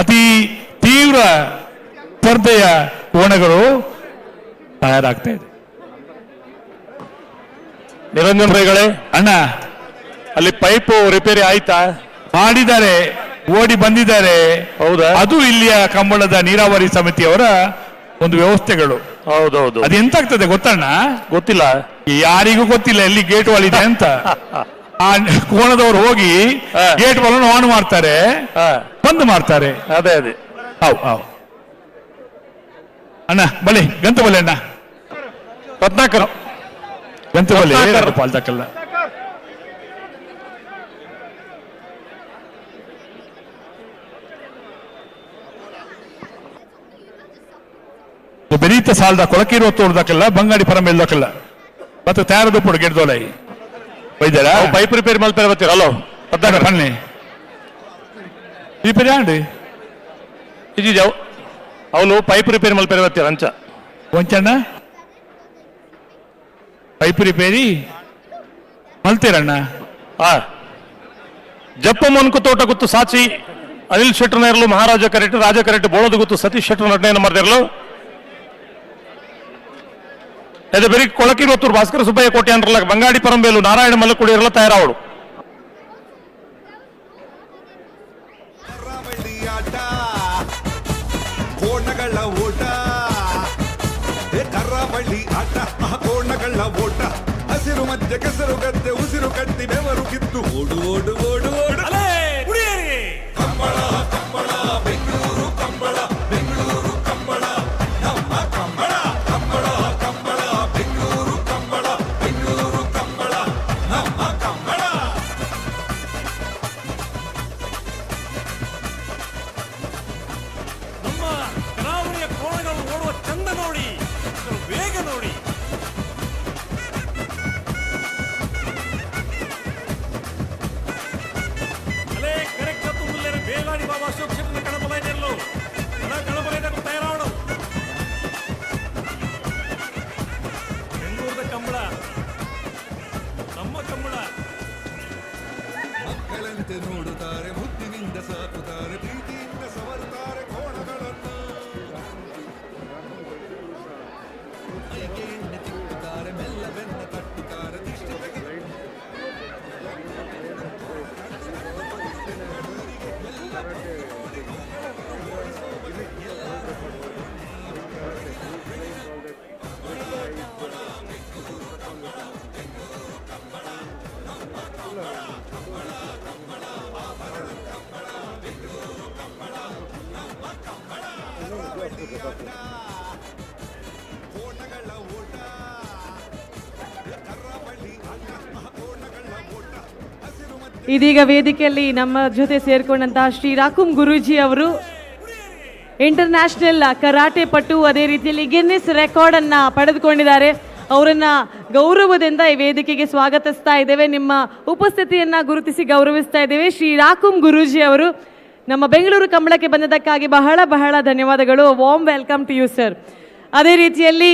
ಅತಿ ತೀವ್ರ ಸ್ಪರ್ಧೆಯ ಕೋಣಗಳು ತಯಾರಾಗ್ತಾ ಇದೆ. ನಿರಂಜನ್ ರೈಗಳೇ, ಅಣ್ಣ ಅಲ್ಲಿ ಪೈಪ್ ರಿಪೇರಿ ಆಯ್ತಾ? ಮಾಡಿದ್ದಾರೆ, ಓಡಿ ಬಂದಿದ್ದಾರೆ. ಹೌದಾ? ಅದು ಇಲ್ಲಿಯ ಕಂಬಳದ ನೀರಾವರಿ ಸಮಿತಿಯವರ ಒಂದು ವ್ಯವಸ್ಥೆಗಳು. ಹೌದೌದು. ಅದು ಎಂತಾಗ್ತದೆ ಗೊತ್ತಣ್ಣ? ಗೊತ್ತಿಲ್ಲ, ಯಾರಿಗೂ ಗೊತ್ತಿಲ್ಲ ಎಲ್ಲಿ ಗೇಟ್ ವಾಲ್ ಇದೆ ಅಂತ. ಆ ಕೋಣದವರು ಹೋಗಿ ಗೇಟ್ ವಾಲ್ ಆನ್ ಮಾಡ್ತಾರೆ, ಬಂದ್ ಮಾಡ್ತಾರೆ. ಅದೇ ಅದೇ ಹೌದು ಅಣ್ಣ. ಬಲಿ ಗಂತ ಬಲಿ ಅಣ್ಣ, ರತ್ನಾಕರ್ ಗಂತ ಬಲಿ ಪಾಲ್ತಕ್ಕಲ್ಲ. ಬೆರೀತ ಸಾಲದ ಕೊಳಕಿರೋ ತೋಡ್ದಕ್ಕಲ್ಲ, ಬಂಗಾಡಿ ಪರ ಮೇಲ್ದಕ್ಕಲ್ಲ ಮತ್ತೆ ತಯಾರದು ಪುಡು ಗೆಡ್ದೋಲೈ ವೈದ್ಯರ ಪೈಪ್ ರಿಪೇರಿ ಮಲ್ಪೇರ ಬರ್ತೀರ ಅಲ್ಲೋ ರತ್ನಾಕರ್ ಬನ್ನಿ ರಿಪೇರಿ ಆಂಡಿ ಇಜಿ ಜಾವ್ ಅವನು ಪೈಪ್ ರಿಪೇರಿ ಮಲ್ಪೇರ ಬರ್ತೀರ ಅಂಚ ಕೊಂಚಣ್ಣ ಪೈಪ್ ರಿಪೇರಿ ಮಲ್ತೀರಣ್ಣ. ಜಪ್ಪ ಮೊನ್ಕು ತೋಟ ಗುತ್ತು ಸಾಚಿ ಅನಿಲ್ ಶೆಟ್ಟರ್ನ ಇರಲು ಮಹಾರಾಜ ಕರೆಕ್ಟ್ ರಾಜ ಕರೆಕ್ಟ್ ಬೋಳದು ಗೊತ್ತು ಸತೀಶ್ ಶೆಟ್ಟರ್ ನಟನೆಯನ್ನು ಮಾಡ್ತಿರಲು ಅದೇ ಬರೀ ಕೊಳಕಿ ಗೊತ್ತೂರು ಭಾಸ್ಕರ ಸುಬ್ಬಯ್ಯ ಕೋಟೆ ಅಂದ್ರಲ್ಲ ಬಂಗಾಡಿ ಪರಂಬೇಲು ನಾರಾಯಣ ಮಲ್ಲಕುಡಿ ಇರಲ್ಲ ತಯಾರಾವಳು ಕೋಣಗಳ ಓಟ ಕರಾವಳಿ ಆಟ ಕೋಣಗಳ ಓಟ ಹಸಿರು ಮಧ್ಯೆ ಕೆಸರು ಗದ್ದೆ ಉಸಿರು ಕಟ್ಟಿ ಬೆವರು ಕಿತ್ತು ಓಡು ಓಡು ಓಡು ಓಡು ಕಂಬಳ ಕಂಬಳ ಬೆಂಗಳೂರು ಕಂಬಳ ಬೆಂಗಳೂರು ಕಂಬಳ ನಮ್ಮ ಕಂಬಳ ಕಂಬಳ ಕಂಬಳ ಬೆಂಗಳೂರು ಕಂಬಳ ಬೆಂಗಳೂರು ಕಂಬಳ ನಮ್ಮ ಕಂಬಳ ನಮ್ಮ ಕರಾವಳಿಯ ಕೋಣಗಳು ಓಡುವ ಚಂದ ನೋಡಿ, ಇದರ ವೇಗ ನೋಡಿ. ಅಲೇ ಕರೆಕ್ಟ್ ತುಂಬುಲ್ಲೇರ ಬೇಲಾಡಿ ಬಾಬಾ ಅಶೋಕ್ ಶೆಟ್ಟರ್ನ ಕಣಬಲೈದೆರಲು ಕಣಬಲೈದರು ತಯಾರಾವಳು ಬೆಂಗಳೂರದ ಕಂಬಳ ನಮ್ಮ ಕಂಬಳ. ಮಕ್ಕಳಂತೆ ನೋಡುತ್ತಾರೆ ಮುದ್ದಿನಿಂದ ಸಾಕುತ್ತಾರೆ ಪ್ರೀತಿಯಿಂದ ಸವರುತ್ತಾರೆ ಕೋಣಗಳನ್ನು ಮೈಗೆ ಎಣ್ಣೆ ತಿಕ್ಕುತ್ತಾರೆ ಮೆಲ್ಲ ಬೆನ್ನ ತಟ್ಟುತ್ತಾರೆ ದಿಷ್ಟಿ ತೆಗೆದು ಇದೀಗ ವೇದಿಕೆಯಲ್ಲಿ ನಮ್ಮ ಜೊತೆ ಸೇರ್ಕೊಂಡಂತಹ ಶ್ರೀ ರಾಕುಂ ಗುರೂಜಿ ಅವರು ಇಂಟರ್ನ್ಯಾಷನಲ್ ಕರಾಟೆ ಪಟು, ಅದೇ ರೀತಿಯಲ್ಲಿ ಗಿನ್ನಿಸ್ ರೆಕಾರ್ಡ್ ಅನ್ನ ಪಡೆದುಕೊಂಡಿದ್ದಾರೆ. ಅವರನ್ನ ಗೌರವದಿಂದ ಈ ವೇದಿಕೆಗೆ ಸ್ವಾಗತಿಸ್ತಾ ಇದ್ದೇವೆ. ನಿಮ್ಮ ಉಪಸ್ಥಿತಿಯನ್ನ ಗುರುತಿಸಿ ಗೌರವಿಸ್ತಾ ಇದ್ದೇವೆ. ಶ್ರೀ ರಾಕುಂ ಗುರೂಜಿ ಅವರು ನಮ್ಮ ಬೆಂಗಳೂರು ಕಂಬಳಕ್ಕೆ ಬಂದದಕ್ಕಾಗಿ ಬಹಳ ಬಹಳ ಧನ್ಯವಾದಗಳು. Warm welcome to you sir. ಅದೇ ರೀತಿಯಲ್ಲಿ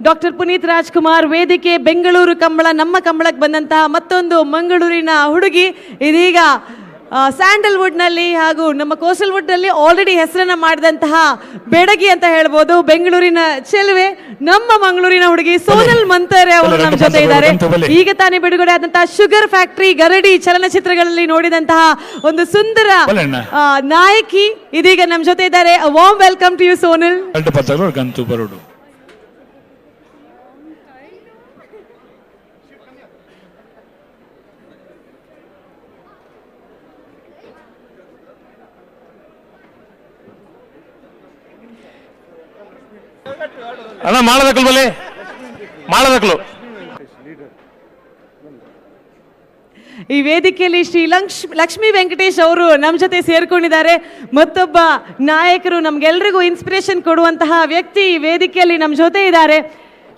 ಡಾಕ್ಟರ್ ಪುನೀತ್ ರಾಜ್ಕುಮಾರ್ ವೇದಿಕೆ ಬೆಂಗಳೂರು ಕಂಬಳ ನಮ್ಮ ಕಂಬಳಕ್ಕೆ ಬಂದಂತಹ ಮತ್ತೊಂದು ಮಂಗಳೂರಿನ ಹುಡುಗಿ, ಇದೀಗ ಸ್ಯಾಂಡಲ್ವುಡ್ನಲ್ಲಿ ಹಾಗೂ ನಮ್ಮ ಕೋಸ್ಟಲ್ವುಡ್ನಲ್ಲಿ ಆಲ್ರೆಡಿ ಹೆಸರನ್ನ ಮಾಡಿದಂತಹ ಬೆಡಗಿ ಅಂತ ಹೇಳ್ಬೋದು. ಬೆಂಗಳೂರಿನ ಚೆಲುವೆ, ನಮ್ಮ ಮಂಗಳೂರಿನ ಹುಡುಗಿ ಸೋನಲ್ ಮಂತರೆ ಅವರು ನಮ್ಮ ಜೊತೆ ಇದ್ದಾರೆ. ಈಗ ತಾನೇ ಬಿಡುಗಡೆ ಆದಂತಹ ಶುಗರ್ ಫ್ಯಾಕ್ಟರಿ, ಗರಡಿ ಚಲನಚಿತ್ರಗಳಲ್ಲಿ ನೋಡಿದಂತಹ ಒಂದು ಸುಂದರ ನಾಯಕಿ ಇದೀಗ ನಮ್ಮ ಜೊತೆ ಇದ್ದಾರೆ. Warm welcome to you Sonal. ಗಂತು ಬರೋಡು ಅಣ್ಣ ಮಾಡದಕ್ಕಲು ಬಲೆ ಮಾಡದಕ್ಕಲು. ಈ ವೇದಿಕೆಯಲ್ಲಿ ಶ್ರೀ ಲಕ್ಷ್ಮೀ ವೆಂಕಟೇಶ್ ಅವರು ನಮ್ಮ ಜೊತೆ ಸೇರ್ಕೊಂಡಿದ್ದಾರೆ. ಮತ್ತೊಬ್ಬ ನಾಯಕರು, ನಮ್ಗೆಲ್ರಿಗೂ ಇನ್ಸ್ಪಿರೇಷನ್ ಕೊಡುವಂತಹ ವ್ಯಕ್ತಿ ಈ ವೇದಿಕೆಯಲ್ಲಿ ನಮ್ಮ ಜೊತೆ ಇದ್ದಾರೆ.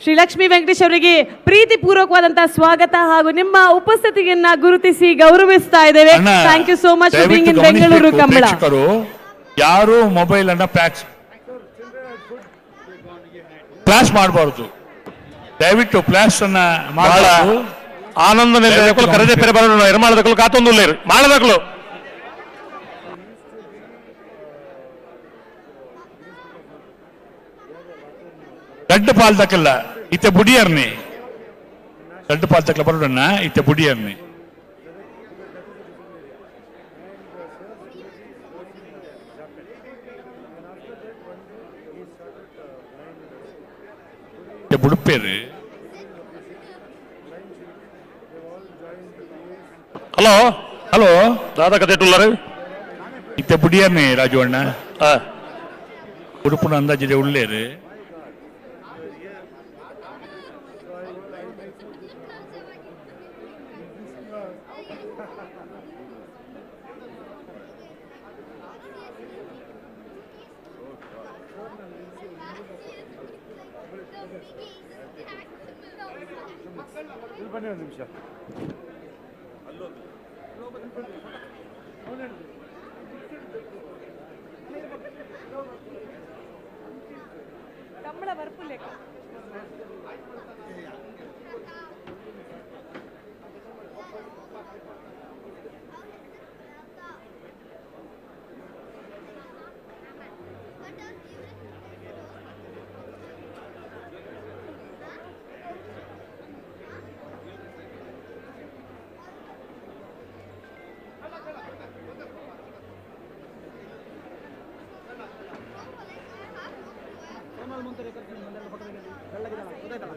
ಶ್ರೀ ಲಕ್ಷ್ಮೀ ವೆಂಕಟೇಶ್ ಅವರಿಗೆ ಪ್ರೀತಿ ಪೂರ್ವಕವಾದಂತಹ ಸ್ವಾಗತ ಹಾಗೂ ನಿಮ್ಮ ಉಪಸ್ಥಿತಿಯನ್ನ ಗುರುತಿಸಿ ಗೌರವಿಸ್ತಾ ಇದ್ದೇವೆ. Thank you so much for being in Bengaluru Kambala. ಯಾರು ಮೊಬೈಲ್ ಅನ್ನ ಫ್ಲಾಶ್ ಮಾಡಬಾರದು, ದಯವಿಟ್ಟು ಫ್ಲಾಶ್ ಅನ್ನ ಮಾಡಬಾರದು. ಆನಂದ ಕರೆದೆ ಪೆರೆ ಬರೋಣ ಎರಮಾಳದಕ್ಕಲು ಕಾತೊಂದು ಮಾಡದಕ್ಕಲು ಗಡ್ಡ ಪಾಲ್ ತಕ್ಕಲ್ಲ ಇತ್ತೆ ಬುಡಿಯರ್ನಿ ಗಡ್ಡ ಪಾಲ್ ತಕ್ಕಲ ಬರೋಣ ಇತ್ತೆ ಬುಡಿಯರ್ನಿ. ಬುಡುಪೇರು ಹಲೋ ಹಲೋ ದಾದಾ ಕತೆ ಟುಲ್ಲರು ಇತ್ತೆ ಬುಡಿಯರ್ನಿ ರಾಜು ಅಣ್ಣ ಉಡುಪುನ ಅಂದಾಜಿದೆ ಉಳ್ಳೇರು ಬನ್ನಿ ಒಂದು ನಿಮಿಷ.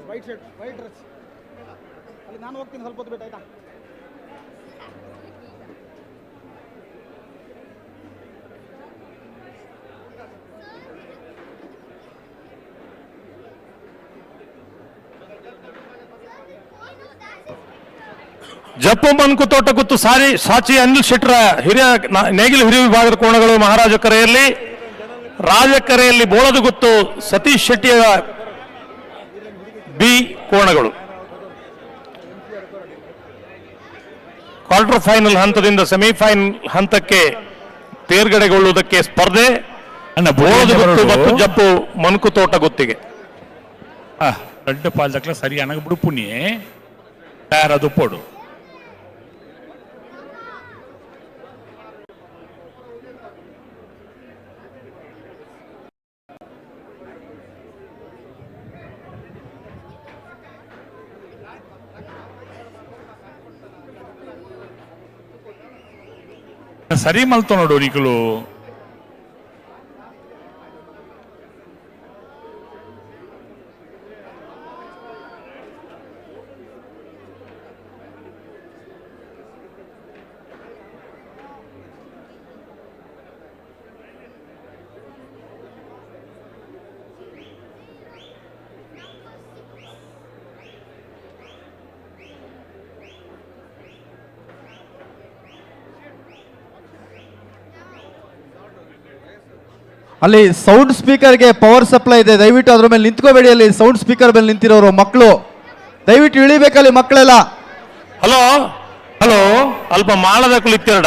ವೈಟ್ ಶರ್ಟ್ ವೈಟ್ ಡ್ರೆಸ್ ಅಲ್ಲಿ ನಾನು ಹೋಗ್ತೀನಿ ಸ್ವಲ್ಪ ಹೊತ್ತು ಬಿಟ್ಟು ಆಯ್ತಾ. ಜಪ್ಪು ಮನ್ಕು ತೋಟ ಗುತ್ತು ಸಾಚಿ ಅನಿಲ್ ಶೆಟ್ಟರ ನೇಗಿಲು ಹಿರಿಯ ವಿಭಾಗದ ಕೋಣಗಳು ಮಹಾರಾಜ ಕರೆಯಲ್ಲಿ, ರಾಜಕೆರೆಯಲ್ಲಿ ಬೋಳದ ಗುತ್ತು ಸತೀಶ್ ಶೆಟ್ಟಿಯ ಬಿ ಕೋಣಗಳು. ಕ್ವಾರ್ಟರ್ ಫೈನಲ್ ಹಂತದಿಂದ ಸೆಮಿಫೈನಲ್ ಹಂತಕ್ಕೆ ತೇರ್ಗಡೆಗೊಳ್ಳುವುದಕ್ಕೆ ಸ್ಪರ್ಧೆ. ಬೋಳದ ಗುತ್ತು ಮತ್ತು ಜಪ್ಪು ಮನ್ಕು ತೋಟ ಗುತ್ತಿಗೆ. ரெண்டு பால் தக்கல சரி எனக்கு விடுப்புனியே தயார் அது போடு. ಸರಿ ಮಲ್ತು ನೋಡು ನೀಕಲು. ಅಲ್ಲಿ ಸೌಂಡ್ ಸ್ಪೀಕರ್ಗೆ ಪವರ್ ಸಪ್ಲೈ ಇದೆ, ದಯವಿಟ್ಟು ಅದ್ರ ಮೇಲೆ ನಿಂತ್ಕೋಬೇಡಿ. ಅಲ್ಲಿ ಸೌಂಡ್ ಸ್ಪೀಕರ್ ಮೇಲೆ ನಿಂತಿರೋರು ಮಕ್ಕಳು ದಯವಿಟ್ಟು ಇಳಿಬೇಕಲ್ಲಿ ಮಕ್ಕಳೆಲ್ಲ. ಹಲೋ ಹಲೋ ಅಲ್ಪ ಮಾಳದ ಕುಳಿತಿರಡ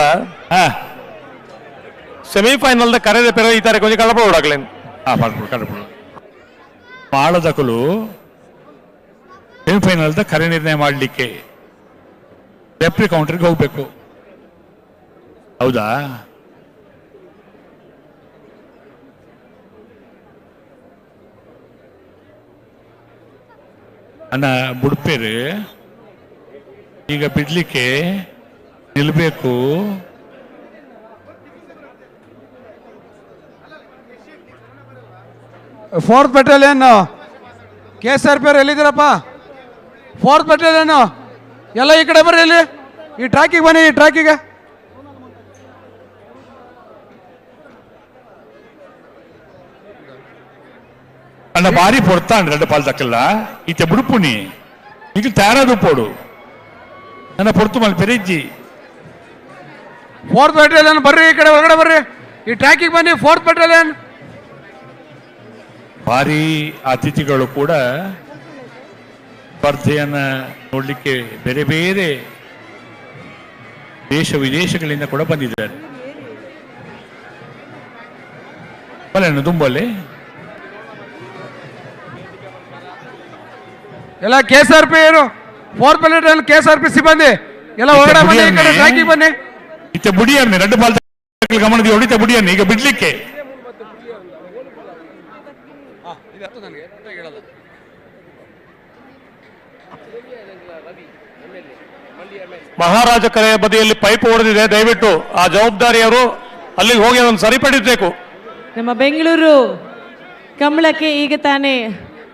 ಸೆಮಿಫೈನಲ್ ಕರೆದ ಪೆರ ಈ ತರ ಕೊಂಚ ಕಳಪ ಓಡಾಗ್ಲೇನು ಮಾಳದಕಲು ಸೆಮಿಫೈನಲ್ ಕರೆ ನಿರ್ಣಯ ಮಾಡಲಿಕ್ಕೆ ರೆಫ್ರಿ ಕೌಂಟರ್ಗೆ ಹೋಗ್ಬೇಕು. ಹೌದಾ? ಅನ್ನ ಬುಡ್ಪೇರು ಈಗ ಬಿಡ್ಲಿಕ್ಕೆ ನಿಲ್ಬೇಕು. ಫೋರ್ತ್ ಬೆಟಾಲಿಯನ್ KSRP ಎಲ್ಲಿದ್ದೀರಪ್ಪ? ಫೋರ್ತ್ ಬೆಟಾಲಿಯನ್ ಎಲ್ಲ ಈ ಕಡೆ ಬರ್ರಿ, ಇಲ್ಲಿ ಈ ಟ್ರ್ಯಾಕಿಗೆ ಬನ್ನಿ. ಈ ಟ್ರ್ಯಾಕಿಗೆ ಅಣ್ಣ ಭಾರಿ ಪೊಡ್ತಾನ್ ரெண்டு பால் தக்கல இத்த புடுப்புனி நீங்க தயாராது போடு ನನ್ನ ಪೊಡ್ತು ಮಲ್ ಪೆರಿಜ್ಜಿ. ಫೋರ್ತ್ ಬೆಟಾಲಿಯನ್ ಬರ್ರಿ, ಈ ಕಡೆ ಒಳಗಡೆ ಬರ್ರಿ, ಈ ಟ್ರ್ಯಾಕಿಗೆ ಬನ್ನಿ. ಫೋರ್ತ್ ಬೆಟಾಲಿಯನ್ ಭಾರಿ ಅತಿಥಿಗಳು ಕೂಡ ಸ್ಪರ್ಧೆಯನ್ನ ನೋಡ್ಲಿಕ್ಕೆ ಬೇರೆ ಬೇರೆ ದೇಶ ವಿದೇಶಗಳಿಂದ ಕೂಡ ಬಂದಿದ್ದಾರೆ. ಬಲ್ಲೇನು ತುಂಬಲ್ಲಿ ಎಲ್ಲ KSRP ಏನು ಫೋರ್ತ್ ಬೆಟಾಲಿಯನ್ KSRP ಸಿಬ್ಬಂದಿ ಎಲ್ಲ ಹೊರಗಡೆ ಬನ್ನಿ, ಈ ಕಡೆ ಟ್ರ್ಯಾಕಿಗೆ ಬನ್ನಿ. ಇತ್ತ ಬುಡಿಯನ್ನೇ ரெண்டு பால் ಗಮನದಿ ಹೊಡಿತ ಬುಡಿಯನ್ನೇ ಈಗ ಬಿಡ್ಲಿಕ್ಕೆ ಮಹಾರಾಜ ಕರೆಯ ಬದಿಯಲ್ಲಿ ಪೈಪ್ ಹೊಡೆದಿದೆ. ದಯವಿಟ್ಟು ಆ ಜವಾಬ್ದಾರಿಯವರು ಅಲ್ಲಿಗೆ ಹೋಗಿ ಅದನ್ನು ಸರಿಪಡಿಸಬೇಕು. ನಮ್ಮ ಬೆಂಗಳೂರು ಕಮಲಕ್ಕೆ ಈಗ ತಾನೇ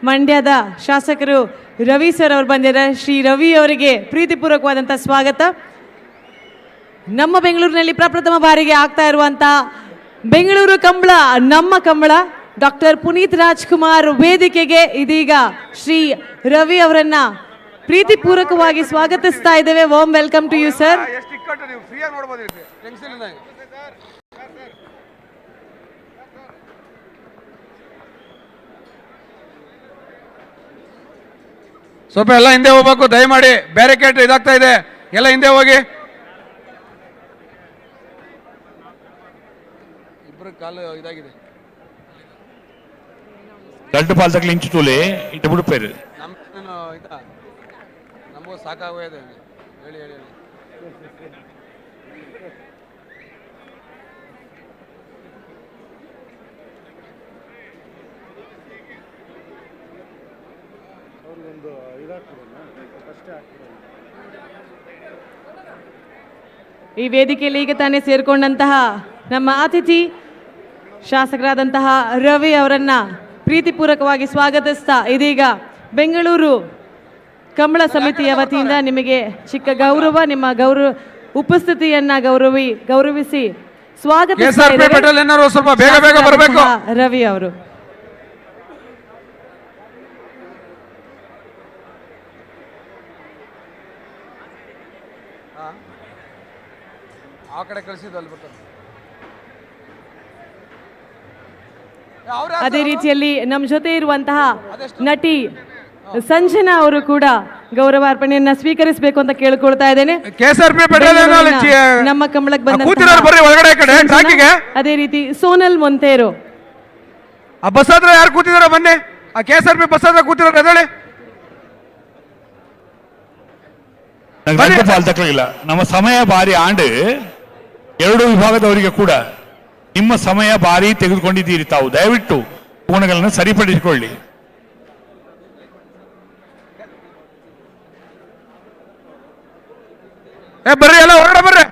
ಮಂಡ್ಯದ ಶಾಸಕರು ರವಿ ಸರ್ ಅವರು ಬಂದಿದ್ದಾರೆ. ಶ್ರೀ ರವಿ ಅವರಿಗೆ ಪ್ರೀತಿಪೂರ್ವಕವಾದಂಥ ಸ್ವಾಗತ. ನಮ್ಮ ಬೆಂಗಳೂರಿನಲ್ಲಿ ಪ್ರಪ್ರಥಮ ಬಾರಿಗೆ ಆಗ್ತಾ ಇರುವಂಥ ಬೆಂಗಳೂರು ಕಂಬಳ ನಮ್ಮ ಕಂಬಳ ಡಾಕ್ಟರ್ ಪುನೀತ್ ರಾಜ್ಕುಮಾರ್ ವೇದಿಕೆಗೆ ಇದೀಗ ಶ್ರೀ ರವಿ ಅವರನ್ನ ಪ್ರೀತಿಪೂರ್ವಕವಾಗಿ ಸ್ವಾಗತಿಸ್ತಾ ಇದ್ದೇವೆ. Warm welcome to you sir. ಸ್ವಲ್ಪ ಎಲ್ಲ ಹಿಂದೆ ಹೋಗ್ಬೇಕು ದಯಮಾಡಿ, ಬ್ಯಾರಿಕೇಡ್ ಇದಾಗ್ತಾ ಇದೆ, ಎಲ್ಲ ಹಿಂದೆ ಹೋಗಿ. ಇಬ್ಬರು ಕಾಲು ಇದಾಗಿದೆ. ரெண்டு பால் தக்கல ಇಂಚು ತೂಲೆ ಇತ್ತ ಬುಡುಪೇರು ನಮಗೂ ಸಾಕಾಗೋಗಿದೆ. ಹೇಳಿ ಹೇಳಿ ಈ ವೇದಿಕೆಯಲ್ಲಿ ಈಗ ತಾನೇ ಸೇರ್ಕೊಂಡಂತಹ ನಮ್ಮ ಅತಿಥಿ ಶಾಸಕರಾದಂತಹ ರವಿ ಅವರನ್ನ ಪ್ರೀತಿಪೂರ್ವಕವಾಗಿ ಸ್ವಾಗತಿಸ್ತಾ ಇದೀಗ ಬೆಂಗಳೂರು ಕಂಬಳ ಸಮಿತಿಯ ವತಿಯಿಂದ ನಿಮಗೆ ಚಿಕ್ಕ ಗೌರವ, ನಿಮ್ಮ ಉಪಸ್ಥಿತಿಯನ್ನ ಗೌರವಿಸಿ ಸ್ವಾಗತಿಸ್ತಾ ಸ್ವಲ್ಪ ಬೇಗ ಬೇಗ ಬರಬೇಕು. ರವಿ ಅವರು ಆ ಕಡೆ ಕಳಿಸಿದ್ವಲ್ಲಿ ಬರ್ತಾರೆ. ಅದೇ ರೀತಿಯಲ್ಲಿ ನಮ್ಮ ಜೊತೆ ಇರುವಂತಹ ನಟಿ ಸಂಜನಾ ಅವರು ಕೂಡ ಗೌರವಾರ್ಪಣೆಯನ್ನ ಸ್ವೀಕರಿಸಬೇಕು ಅಂತ ಕೇಳ್ಕೊಳ್ತಾ ಇದ್ದೇನೆ. ನಮ್ಮ ಕಂಬಳಕ್ಕೆ ಬಂದ ಅದೇ ರೀತಿ ಸೋನಲ್ ಮೊಂತೇರು. ಆ ಬಸ್ ಹತ್ರ ಯಾರು ಕೂತಿದಾರ ಬನ್ನಿ. ಆ KSRP ಬಸ್ ಹತ್ರ ಕೂತಿರೋರು ಎದ್ದೇಳಿ. ಇಲ್ಲ, ನಮ್ಮ ಸಮಯ ಬಾರಿ ಆಂಡ್ ಎರಡು ವಿಭಾಗದವರಿಗೆ ಕೂಡ ನಿಮ್ಮ ಸಮಯ ಬಾರಿ ತೆಗೆದುಕೊಂಡಿದ್ದೀರಿ. ತಾವು ದಯವಿಟ್ಟು ಕೋಣಗಳನ್ನು ಸರಿಪಡಿಸಿಕೊಳ್ಳಿ. ಬರ್ರಿ, ಎಲ್ಲ ಹೊರಗಡೆ ಬರ್ರಿ.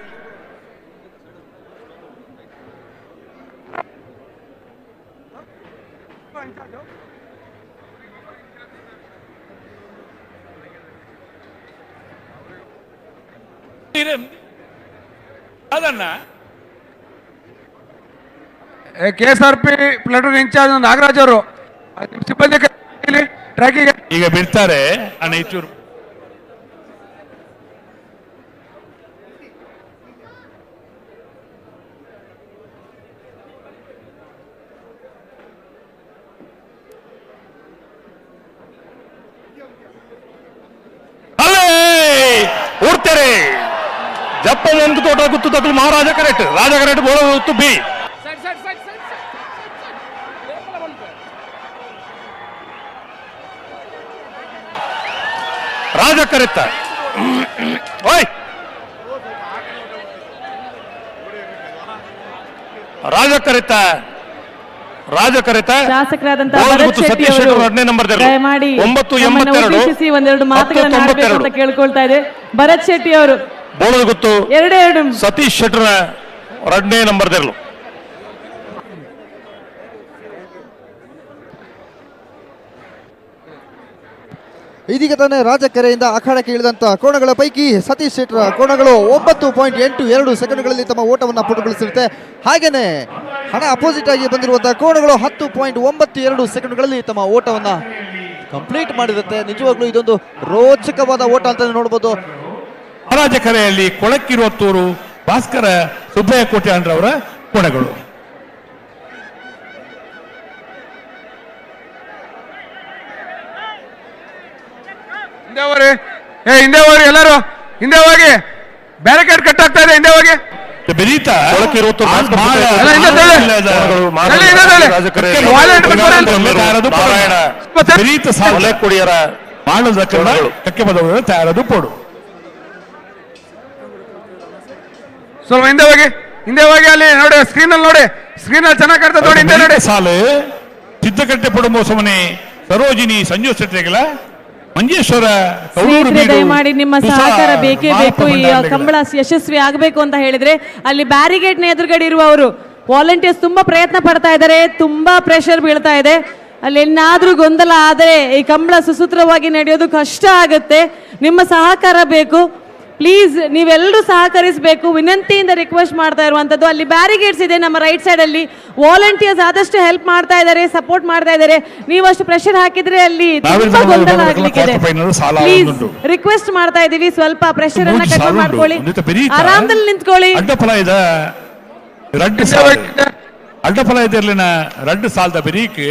ಅದನ್ನ KSRP ಪ್ಲಾಟೂನ್ ಇನ್ಚಾರ್ಜ್ ನಾಗರಾಜ್ ಅವರು ಸಿಬ್ಬಂದಿ ಟ್ರ್ಯಾಕಿಗೆ ಈಗ ಬಿಡ್ತಾರೆ. ಅಣ್ಣ ಇಚೂರು ಊರ್ತೆರೆ ಜಪ್ಪ ಒಂದು ತೋಟ ಗುತ್ತು ತಕ್ಕಲು ಮಹಾರಾಜ ಕರೆಕ್ಟ್ ಬೋಳ ಗುತ್ತು ಬಿ ರಾಜ ಕರೆತ್ತ ಓಯ್ ರಾಜ ಕರೆತ್ತ ಶಾಸಕರಾದಂತಹ ಭರತ್ ಶೆಟ್ಟಿ ಅವರು ದಯಮಾಡಿ 982 ಒಂದೆರಡು ಮಾತುಗಳನ್ನು ಆಡಬೇಕು ಅಂತ ಕೇಳ್ಕೊಳ್ತಾ ಇದೆ. ಭರತ್ ಶೆಟ್ಟಿ ಅವರು ಬೋಳದ ಗುತ್ತು 2 ಸತೀಶ್ ಶೆಟ್ಟರ 2ನೇ ನಂಬರ್ದಿರಲು. ಇದೀಗ ತಾನೇ ರಾಜಕೆರೆಯಿಂದ ಅಖಾಡಕ್ಕೆ ಇಳಿದಂತ ಕೋಣಗಳ ಪೈಕಿ ಸತೀಶ್ ಶೆಟ್ಟರ ಕೋಣಗಳು 9.82 ಸೆಕೆಂಡ್ಗಳಲ್ಲಿ ತಮ್ಮ ಓಟವನ್ನು ಪೂರ್ಣಗೊಳಿಸಿರುತ್ತೆ. ಹಾಗೇನೆ ಹಣ ಅಪೋಸಿಟ್ ಆಗಿ ಬಂದಿರುವಂತಹ ಕೋಣಗಳು 10.92 ಸೆಕೆಂಡ್ಗಳಲ್ಲಿ ತಮ್ಮ ಓಟವನ್ನು ಕಂಪ್ಲೀಟ್ ಮಾಡಿರುತ್ತೆ. ನಿಜವಾಗ್ಲೂ ಇದೊಂದು ರೋಚಕವಾದ ಓಟ ಅಂತ ನೋಡಬಹುದು. ರಾಜಕೆರೆಯಲ್ಲಿ ಕೊಳಕ್ಕಿರುವತ್ತೂರು ಭಾಸ್ಕರ ಸುಬ್ಬಯ್ಯ ಕೋಟ್ಯಾಂಡ್ರವರ ಕೋಣಗಳು. ಹಿಂದೆ ಹೋಗಿ ಎಲ್ಲರೂ ಹಿಂದೆ ಹೋಗಿ. ಬ್ಯಾರಿಕೇಡ್ ಕಟ್ ಆಗ್ತಾ ಇದೆ, ಹಿಂದೆ ಹೋಗಿ. ಸ್ವಲ್ಪ ಹಿಂದೆ ಹೋಗಿ, ಹಿಂದೆ ಹೋಗಿ. ಅಲ್ಲಿ ನೋಡಿ, ಸ್ಕ್ರೀನ್ ಅಲ್ಲಿ ನೋಡಿ, ಸ್ಕ್ರೀನ್ ಅಲ್ಲಿ ಚೆನ್ನಾಗಿ ಕಾಣ್ತದೆ ನೋಡಿ. ಹಿಂದೆ ನೋಡಿ. ಸಾಲು ಸಿದ್ದಕಟ್ಟೆ ಪಡುವ ಸಮನೆ ಸರೋಜಿನಿ ಸಂಜು ಶೆಟ್ಟಿಗಳ ಮಂಜೇಶ್ವರ ದಯಮಾಡಿ ನಿಮ್ಮ ಸಹಕಾರ ಬೇಕೇ ಬೇಕು. ಈ ಕಂಬಳ ಯಶಸ್ವಿ ಆಗಬೇಕು ಅಂತ ಹೇಳಿದ್ರೆ ಅಲ್ಲಿ ಬ್ಯಾರಿಗೇಡ್ ನ ಎದುರುಗಡೆ ಇರುವವರು ವಾಲಂಟಿಯರ್ಸ್ ತುಂಬಾ ಪ್ರಯತ್ನ ಪಡ್ತಾ ಇದ್ದಾರೆ. ತುಂಬಾ ಪ್ರೆಷರ್ ಬೀಳ್ತಾ ಇದೆ. ಅಲ್ಲಿ ಏನಾದ್ರೂ ಗೊಂದಲ ಆದರೆ ಈ ಕಂಬಳ ಸುಸೂತ್ರವಾಗಿ ನಡೆಯೋದು ಕಷ್ಟ ಆಗುತ್ತೆ. ನಿಮ್ಮ ಸಹಕಾರ ಬೇಕು ಪ್ಲೀಸ್, ನೀವೆಲ್ಲರೂ ಸಹಕರಿಸಬೇಕು. ವಿನಂತಿಯಿಂದ ರಿಕ್ವೆಸ್ಟ್ ಮಾಡ್ತಾ ಇರುವಂತದ್ದು. ಅಲ್ಲಿ ಬ್ಯಾರಿಗೇಡ್ಸ್ ಇದೆ ನಮ್ಮ ರೈಟ್ ಸೈಡ್ ಅಲ್ಲಿ. ವಾಲಂಟಿಯರ್ಸ್ ಆದಷ್ಟು ಹೆಲ್ಪ್ ಮಾಡ್ತಾ ಇದ್ದಾರೆ, ಸಪೋರ್ಟ್ ಮಾಡ್ತಾ ಇದ್ದಾರೆ. ನೀವಷ್ಟು ಪ್ರೆಷರ್ ಹಾಕಿದ್ರೆ ಅಲ್ಲಿ ತುಂಬಾ ಗೊಂದಲ ಆಗ್ಲಿಕ್ಕಿದೆ. ಪ್ಲೀಸ್ ರಿಕ್ವೆಸ್ಟ್ ಮಾಡ್ತಾ ಇದೀವಿ, ಸ್ವಲ್ಪ ಪ್ರೆಷರ್ ಅನ್ನ ಕಡಿಮೆ ಮಾಡ್ಕೊಳ್ಳಿ, ಆರಾಮದಲ್ಲಿ ನಿಂತ್ಕೊಳ್ಳಿ. ಅಡ್ಡಫಲ ಇದರ್ಲಿನ ರಡ್ಡು ಸಾಲದ ಬೆರೀಕ್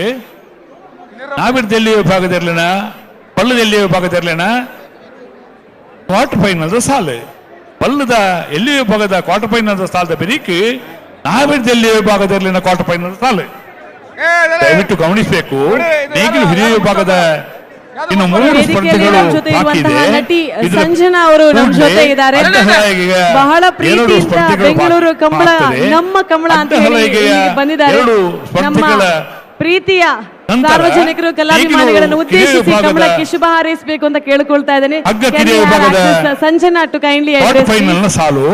ನಾವಿರ್ದೆಲ್ಲಿ ವಿಭಾಗದಿರ್ಲಿನ ಪಳ್ಳದಲ್ಲಿ ವಿಭಾಗದಿರ್ಲಿನ ಕ್ವಾರ್ಟರ್ ಫೈನಲ್ ಸಾಲು ಪಲ್ಲದ ಎಲ್ಲಿ ವಿಭಾಗದ ಕ್ವಾರ್ಟರ್ ಫೈನಲ್ ಸಾಲದ ಬೆರೀಕ್ ನಾವಿರ್ದೆಲ್ಲಿ ವಿಭಾಗದಲ್ಲಿನ ಕ್ವಾರ್ಟರ್ ಫೈನಲ್ ಸಾಲು ದಯವಿಟ್ಟು ಗಮನಿಸಬೇಕು. ನೇಗಿಲು ಹಿರಿಯ ವಿಭಾಗದ ಇನ್ನು 3 ಸ್ಪರ್ಧೆಗಳು ಬಾಕಿ ಇದೆ. ಸಂಜನಾ ಅವರು ನಮ್ಮ ಜೊತೆ ಇದ್ದಾರೆ. ಬಹಳ ಪ್ರೀತಿಯಿಂದ ಬೆಂಗಳೂರು ಕಂಬಳ ನಮ್ಮ ಕಂಬಳ ಅಂತ ಹೇಳಿ ಬಂದಿದ್ದಾರೆ. ನಮ್ಮ ಪ್ರೀತಿಯ ಸಾರ್ವಜನಿಕರು ಕಲಾಭಿಮಾನಿಗಳನ್ನು ಉದ್ದೇಶಿಸಿ ಕಂಬಳಕ್ಕೆ ಶುಭ ಹಾರೈಸಬೇಕು ಅಂತ ಕೇಳಿಕೊಳ್ತಾ ಇದ್ದೇನೆ. Sanjana to kindly quarter final ನ ಸಾಲು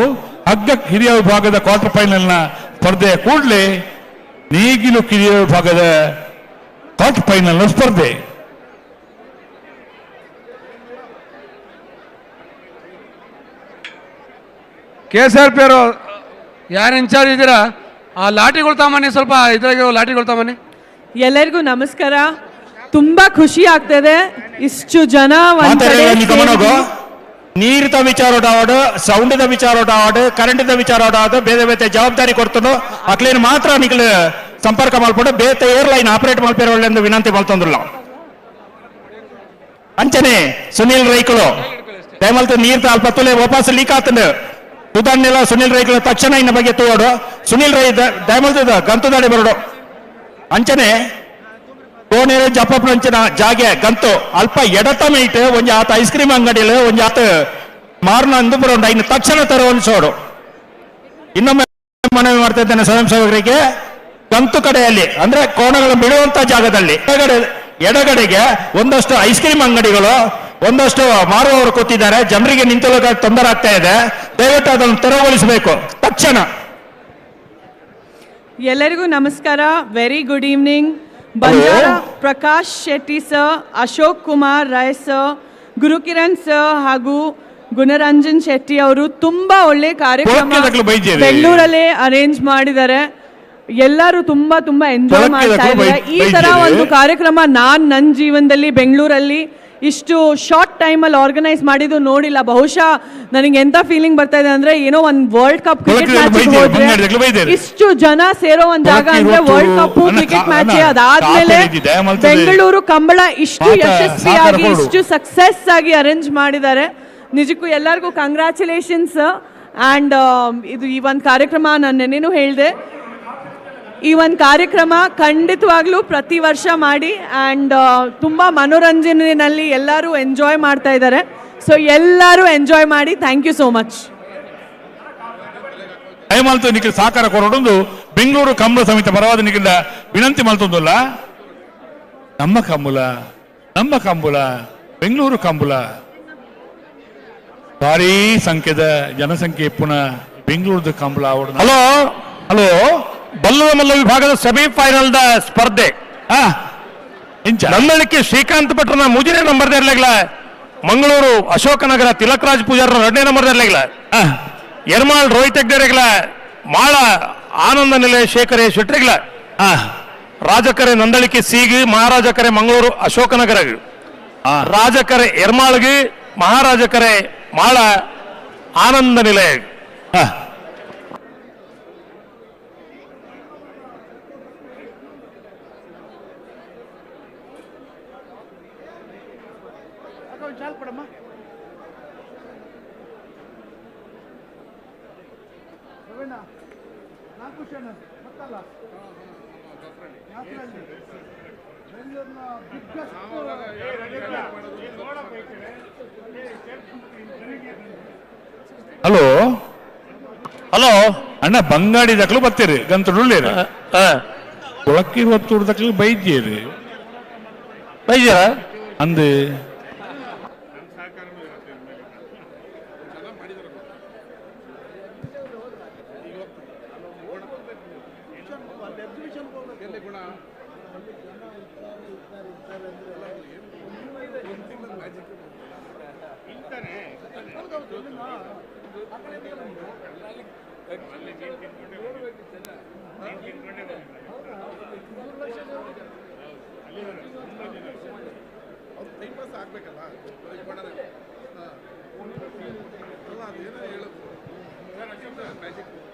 ಹಗ್ಗ ಹಿರಿಯ ವಿಭಾಗದ ಕ್ವಾರ್ಟರ್ ಫೈನಲ್ ನ ಸ್ಪರ್ಧೆಯ ಕೂಡಲೇ ನೇಗಿಲು ಕಿರಿಯ ವಿಭಾಗದ ಕ್ವಾರ್ಟರ್ ಫೈನಲ್ ಸ್ಪರ್ಧೆ. KSRP ಅವರು ಯಾರು ಇನ್ಚಾರ್ಜ್ ಇದ್ದೀರಾ ಆ ಲಾಠಿಗಳು ತಮ್ಮನೆ, ಸ್ವಲ್ಪ ಇದ್ರಾಗಿರೋ ಲಾಠಿಗಳು ತಮ್ಮನೆ. ಎಲ್ಲರಿಗೂ ನಮಸ್ಕಾರ. ತುಂಬಾ ಖುಷಿ ಆಗ್ತದೆ ಇಷ್ಟು ಜನ ನೀರಿದ ವಿಚಾರ ಸೌಂಡ್ ವಿಚಾರ ಕರೆಂಟ್ ವಿಚಾರ ಬೇರೆ ಬೇರೆ ಜವಾಬ್ದಾರಿ ಕೊಡ್ತಾನೋ ಅಕ್ಲೇನು ಮಾತ್ರ ನಿಖಿಲ್ ಸಂಪರ್ಕ ಮಾಡ್ಕೊಂಡು ಬೇತೆ ಏರ್ಲೈನ್ ಆಪರೇಟ್ ಮಾಡ್ಪೇರ ಒಳ್ಳೆ ವಿನಂತಿ ಮಾಡ್ತಂದ್ರಲ್ಲ. ಅಂಚನೆ ಸುನಿಲ್ ರೈಕಳು ದಯಮಲ್ತ ನೀರ್ ಅಲ್ಪತ್ತಲೆ ವಾಪಸ್ ಲೀಕ್ ಆಗ್ತದೆ ಉದಾಹರಣೆ ಸುನಿಲ್ ರೈಕಳು ತಕ್ಷಣ ಇನ್ನ ಬಗ್ಗೆ ತೋಡು ಸುನಿಲ್ ರೈ ದಯಮಲ್ತದ ಗಂತು ದಾಡಿ ಬರೋಡು ಅಂಚನೆ ಕೋಣೆ ಜಪ್ಪಂಚಿನ ಜಾಗೆ ಗಂತು ಅಲ್ಪ ಎಡತಮ ಇಟ್ಟು ಒಂಜಿ ಆತ ಐಸ್ ಕ್ರೀಮ್ ಅಂಗಡಿಯಲ್ಲಿ ಒಂಜಿ ಆತ ಮಾರ್ನ ಅಂದು ಬರೋಣ ಇನ್ನು ತಕ್ಷಣ ತರುವನ್ಸೋಡು. ಇನ್ನೊಮ್ಮೆ ಮನವಿ ಮಾಡ್ತಾ ಇದ್ದೇನೆ ಸ್ವಯಂ ಸೇವಕರಿಗೆ, ಗಂತು ಕಡೆಯಲ್ಲಿ ಅಂದ್ರೆ ಕೋಣಗಳು ಬಿಡುವಂತ ಜಾಗದಲ್ಲಿ ಎಡಗಡೆಗೆ ಒಂದಷ್ಟು ಐಸ್ ಕ್ರೀಮ್ ಅಂಗಡಿಗಳು ಒಂದಷ್ಟು ಮಾರುವವರು ಕೂತಿದ್ದಾರೆ, ಜನರಿಗೆ ನಿಂತಲು ತೊಂದರೆ ಆಗ್ತಾ ಇದೆ, ದಯವಿಟ್ಟು ಅದನ್ನು ತೆರವುಗೊಳಿಸಬೇಕು ತಕ್ಷಣ. ಎಲ್ಲರಿಗೂ ನಮಸ್ಕಾರ. Very good evening. Banjara Prakash Shetty sir, Ashok Kumar Rai sir, Gurukiran sir ಹಾಗೂ ಗುಣರಂಜನ್ ಶೆಟ್ಟಿ ಅವರು ತುಂಬಾ ಒಳ್ಳೆ ಕಾರ್ಯಕ್ರಮ ಬೆಂಗಳೂರಲ್ಲೇ ಅರೇಂಜ್ ಮಾಡಿದ್ದಾರೆ. ಎಲ್ಲರೂ ತುಂಬಾ ತುಂಬಾ ಎಂಜಾಯ್ ಮಾಡ್ತಾ ಇದ್ದಾರೆ. ಈ ತರ ಒಂದು ಕಾರ್ಯಕ್ರಮ ನನ್ನ ಜೀವನದಲ್ಲಿ ಬೆಂಗಳೂರಲ್ಲಿ ಇಷ್ಟು ಶಾರ್ಟ್ ಟೈಮಲ್ಲಿ ಆರ್ಗನೈಸ್ ಮಾಡಿದ್ದು ನೋಡಿಲ್ಲ. ಬಹುಶಃ ನನಗೆ ಎಂತ ಫೀಲಿಂಗ್ ಬರ್ತಾ ಇದೆ ಅಂದ್ರೆ ಏನೋ ಒಂದು ವರ್ಲ್ಡ್ ಕಪ್ ಕ್ರಿಕೆಟ್ ಮ್ಯಾಚ್ ಹೋದ್ರೆ ಇಷ್ಟು ಜನ ಸೇರೋ ಒಂದ್ ಜಾಗ ಅಂದ್ರೆ ವರ್ಲ್ಡ್ ಕಪ್ ಕ್ರಿಕೆಟ್ ಮ್ಯಾಚ್. ಅದಾದ್ಮೇಲೆ ಬೆಂಗಳೂರು ಕಂಬಳ ಇಷ್ಟು ಯಶಸ್ವಿಯಾಗಿ ಇಷ್ಟು ಸಕ್ಸಸ್ ಆಗಿ ಅರೇಂಜ್ ಮಾಡಿದ್ದಾರೆ. ನಿಜಕ್ಕೂ ಎಲ್ಲರಿಗೂ ಕಂಗ್ರ್ಯಾಚುಲೇಷನ್ಸ್. ಆ್ಯಂಡ್ ಇದು ಈ ಒಂದು ಕಾರ್ಯಕ್ರಮ ನಾನು ನೆನ್ನೆನೂ ಹೇಳಿದೆ, ಈ ಒಂದು ಕಾರ್ಯಕ್ರಮ ಖಂಡಿತವಾಗ್ಲೂ ಪ್ರತಿ ವರ್ಷ ಮಾಡಿ ಆ್ಯಂಡ್ ತುಂಬ ಮನೋರಂಜನೆಯಲ್ಲಿ ಎಲ್ಲರೂ ಎಂಜಾಯ್ ಮಾಡ್ತಾ ಇದ್ದಾರೆ. ಸೊ ಎಲ್ಲರೂ ಎಂಜಾಯ್ ಮಾಡಿ. Thank you so much. ದಯಮಾಲ್ತು ನಿಖಿಲ್ ಸಹಕಾರ ಕೊರಡೊಂದು ಬೆಂಗಳೂರು ಕಂಬಳ ಸಮಿತಿ ಪರವಾದ ನಿಖಿಲ್ ವಿನಂತಿ ಮಾಡ್ತೊಂದಲ್ಲ. ನಮ್ಮ ಕಂಬಳ ಬೆಂಗಳೂರು ಕಂಬಳ ಭಾರಿ ಸಂಖ್ಯೆದ ಜನಸಂಖ್ಯೆ ಪುನಃ ಬೆಂಗಳೂರು ಕಂಬಳ ಅವಡು. ಹಲೋ ಬಲ್ಲದ ಮಲ್ಲ ವಿಭಾಗದ ಸೆಮಿಫೈನಲ್ ಸ್ಪರ್ಧೆ ನಮ್ಮಳಿಕೆ ಶ್ರೀಕಾಂತ್ ಭಟ್ರನ 3ನೇ ನಂಬರ್ ಇರ್ಲಿಲ್ಲ, ಮಂಗಳೂರು ಅಶೋಕನಗರ ತಿಲಕ್ ರಾಜ್ ಪೂಜಾರ 2ನೇ ನಂಬರ್ ಇರ್ಲಿಲ್ಲ, ಯರ್ಮಾಳ್ ರೋಹಿತ್ ಹೆಗ್ಡೆರೆಗ್ಲ ಮಾಳ ಆನಂದ ನಿಲಯ ಶೇಖರ ಶೆಟ್ರಿಗ್ಲ, ರಾಜಕರೆ ನಂದಳಿಕೆ ಸೀಗಿ ಮಹಾರಾಜಕರೆ ಮಂಗಳೂರು ಅಶೋಕನಗರ, ರಾಜಕರೆ ಯರ್ಮಾಳ್ಗೆ ಮಹಾರಾಜಕರೆ ಮಾಳ ಆನಂದ ನಿಲಯ. ಹಲೋ ಅಣ್ಣ ಬಂಗಾಡಿ ದಕ್ಲು ಬರ್ತೀರಿ ಗಂತುಳ್ಳಿರಿ ಕೊಳಕ್ಕಿ ಹೊತ್ತು ದಕ್ಲು ಬೈದ್ಯರಿ ಅಂದು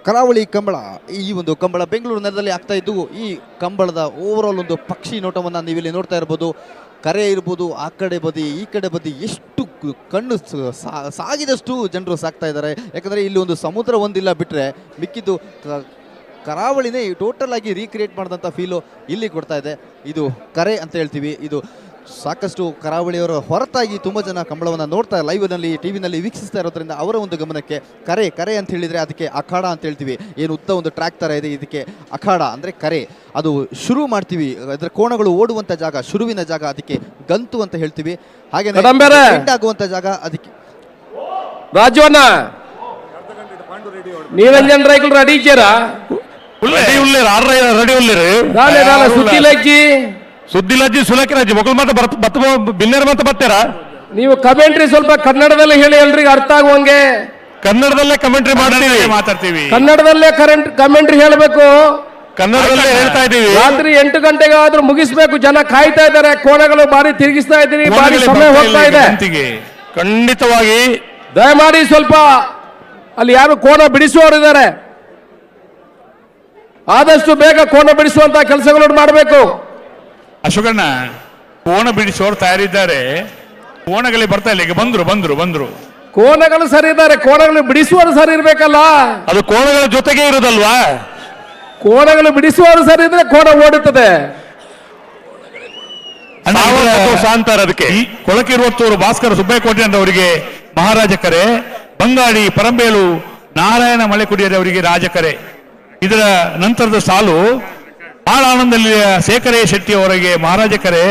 ಕರಾವಳಿ ಕಂಬಳ, ಈ ಒಂದು ಕಂಬಳ ಬೆಂಗಳೂರು ನಗರದಲ್ಲಿ ಆಗ್ತಾ ಇದ್ದು, ಈ ಕಂಬಳದ ಓವರಾಲ್ ಒಂದು ಪಕ್ಷಿ ನೋಟವನ್ನು ನೀವಿಲ್ಲಿ ನೋಡ್ತಾ ಇರ್ಬೋದು. ಕರೆ ಇರ್ಬೋದು, ಆ ಕಡೆ ಬದಿ ಈ ಕಡೆ ಬದಿ ಎಷ್ಟು ಕಣ್ಣು ಸಾಗಿದಷ್ಟು ಜನರು ಸಾಕ್ತಾ ಇದ್ದಾರೆ. ಯಾಕಂದರೆ ಇಲ್ಲಿ ಒಂದು ಸಮುದ್ರ ಒಂದಿಲ್ಲ ಬಿಟ್ಟರೆ ಮಿಕ್ಕಿದ್ದು ಕರಾವಳಿನೇ ಟೋಟಲ್ ಆಗಿ ರೀಕ್ರಿಯೇಟ್ ಮಾಡಿದಂಥ ಫೀಲು ಇಲ್ಲಿ ಕೊಡ್ತಾ ಇದೆ. ಇದು ಕರೆ ಅಂತ ಹೇಳ್ತೀವಿ. ಇದು ಸಾಕಷ್ಟು ಕರಾವಳಿಯವರ ಹೊರತಾಗಿ ತುಂಬ ಜನ ಕಂಬಳವನ್ನು ನೋಡ್ತಾ ಲೈವ್ನಲ್ಲಿ ಟಿವಿನಲ್ಲಿ ವೀಕ್ಷಿಸ್ತಾ ಇರೋದ್ರಿಂದ ಅವರ ಒಂದು ಗಮನಕ್ಕೆ ಕರೆ ಅಂತ ಹೇಳಿದರೆ ಅದಕ್ಕೆ ಅಖಾಡ ಅಂತ ಹೇಳ್ತೀವಿ. ಏನು ಉದ್ದ ಒಂದು ಟ್ರ್ಯಾಕ್ ಥರ ಇದೆ, ಇದಕ್ಕೆ ಅಖಾಡ ಅಂದರೆ ಕರೆ. ಅದು ಶುರು ಮಾಡ್ತೀವಿ, ಅದರ ಕೋಣಗಳು ಓಡುವಂಥ ಜಾಗ, ಶುರುವಿನ ಜಾಗ, ಅದಕ್ಕೆ ಗಂತು ಅಂತ ಹೇಳ್ತೀವಿ. ಹಾಗೆ ಎಂಡ್ ಆಗುವಂಥ ಜಾಗ ಅದಕ್ಕೆ ರಾಜವನ್ನ ನೀರಂಜನ್ ರೈಕಲ್ ರೆಡಿ ಇದ್ದೀರಾ? ರೆಡಿ ಉಳ್ಳಿರ ರೆಡಿ ಉಳ್ಳಿರು ಸುತ್ತಿಲಜ್ಜಿ ಸುದ್ದಿಲಜ್ಜಿ ಸುಲಕಿರಾಜಿ ಮಕ್ಕಳು ಮಾತ್ರ ಬತ್ತ ಬಿನ್ನೇರ್ ಮಾತ್ರ ಬರ್ತಾರಾ? ನೀವು ಕಮೆಂಟ್ರಿ ಸ್ವಲ್ಪ ಕನ್ನಡದಲ್ಲಿ ಹೇಳಿ, ಎಲ್ರಿಗೂ ಅರ್ಥ ಆಗುವಂಗೆ. ಕನ್ನಡದಲ್ಲೇ ಕಮೆಂಟ್ರಿ ಮಾಡ್ತೀವಿ, ಮಾತಾಡ್ತೀವಿ. ಕನ್ನಡದಲ್ಲೇ ಕಮೆಂಟ್ರಿ ಹೇಳಬೇಕು. ಕನ್ನಡದಲ್ಲೇ ಹೇಳ್ತಾ ಇದೀವಿ. ರಾತ್ರಿ 8 ಗಂಟೆಗೆ ಆದ್ರೂ ಮುಗಿಸ್ಬೇಕು. ಜನ ಕಾಯ್ತಾ ಇದ್ದಾರೆ. ಕೋಣಗಳು ಬಾರಿ ತಿರುಗಿಸ್ತಾ ಇದ್ದೀರಿ, ಬಾರಿ ಸಮಯ ಹೋಗ್ತಾ ಇದೆ. ಖಂಡಿತವಾಗಿ ದಯಮಾಡಿ ಸ್ವಲ್ಪ ಅಲ್ಲಿ ಯಾರು ಕೋಣ ಬಿಡಿಸುವವರಿದ್ದಾರೆ, ಆದಷ್ಟು ಬೇಗ ಕೋಣ ಬಿಡಿಸುವಂತ ಕೆಲಸಗಳನ್ನು ಮಾಡಬೇಕು. ಅಶೋಕಣ್ಣ, ಕೋಣ ಬಿಡಿಸೋರು ತಯಾರಿದ್ದಾರೆ, ಕೋಣಗಳಿಗೆ ಬರ್ತಾ ಇಲ್ಲ. ಈಗ ಬಂದ್ರು ಕೋಣಗಳು ಸರಿ ಇದ್ದಾರೆ, ಕೋಣಗಳು ಬಿಡಿಸುವವರು ಸರಿ ಇರ್ಬೇಕಲ್ಲ. ಅದು ಕೋಣಗಳ ಜೊತೆಗೆ ಇರುದಲ್ವಾ? ಕೋಣಗಳು ಬಿಡಿಸುವವರು ಸರಿ ಇದ್ರೆ ಕೋಣ ಓಡುತ್ತದೆ. ಅಂತಾರೆ ಅದಕ್ಕೆ. ಕೊಳಕಿರುವತ್ತೂರು ಭಾಸ್ಕರ ಸುಬ್ಬಯ್ಯಕೋಟೆ ಅವರಿಗೆ ಮಹಾರಾಜ ಕರೆ, ಬಂಗಾಳಿ ಪರಂಬೇಲು ನಾರಾಯಣ ಮಳೆಕುಡಿಯರೆ ಅವರಿಗೆ ರಾಜಕರೆ. ಇದರ ನಂತರದ ಸಾಲು ಬಹಳ ಆನಂದಲ್ಲಿ ಶೇಖರೇ ಶೆಟ್ಟಿ ಅವರಿಗೆ ಮಹಾರಾಜ ಕರೆ,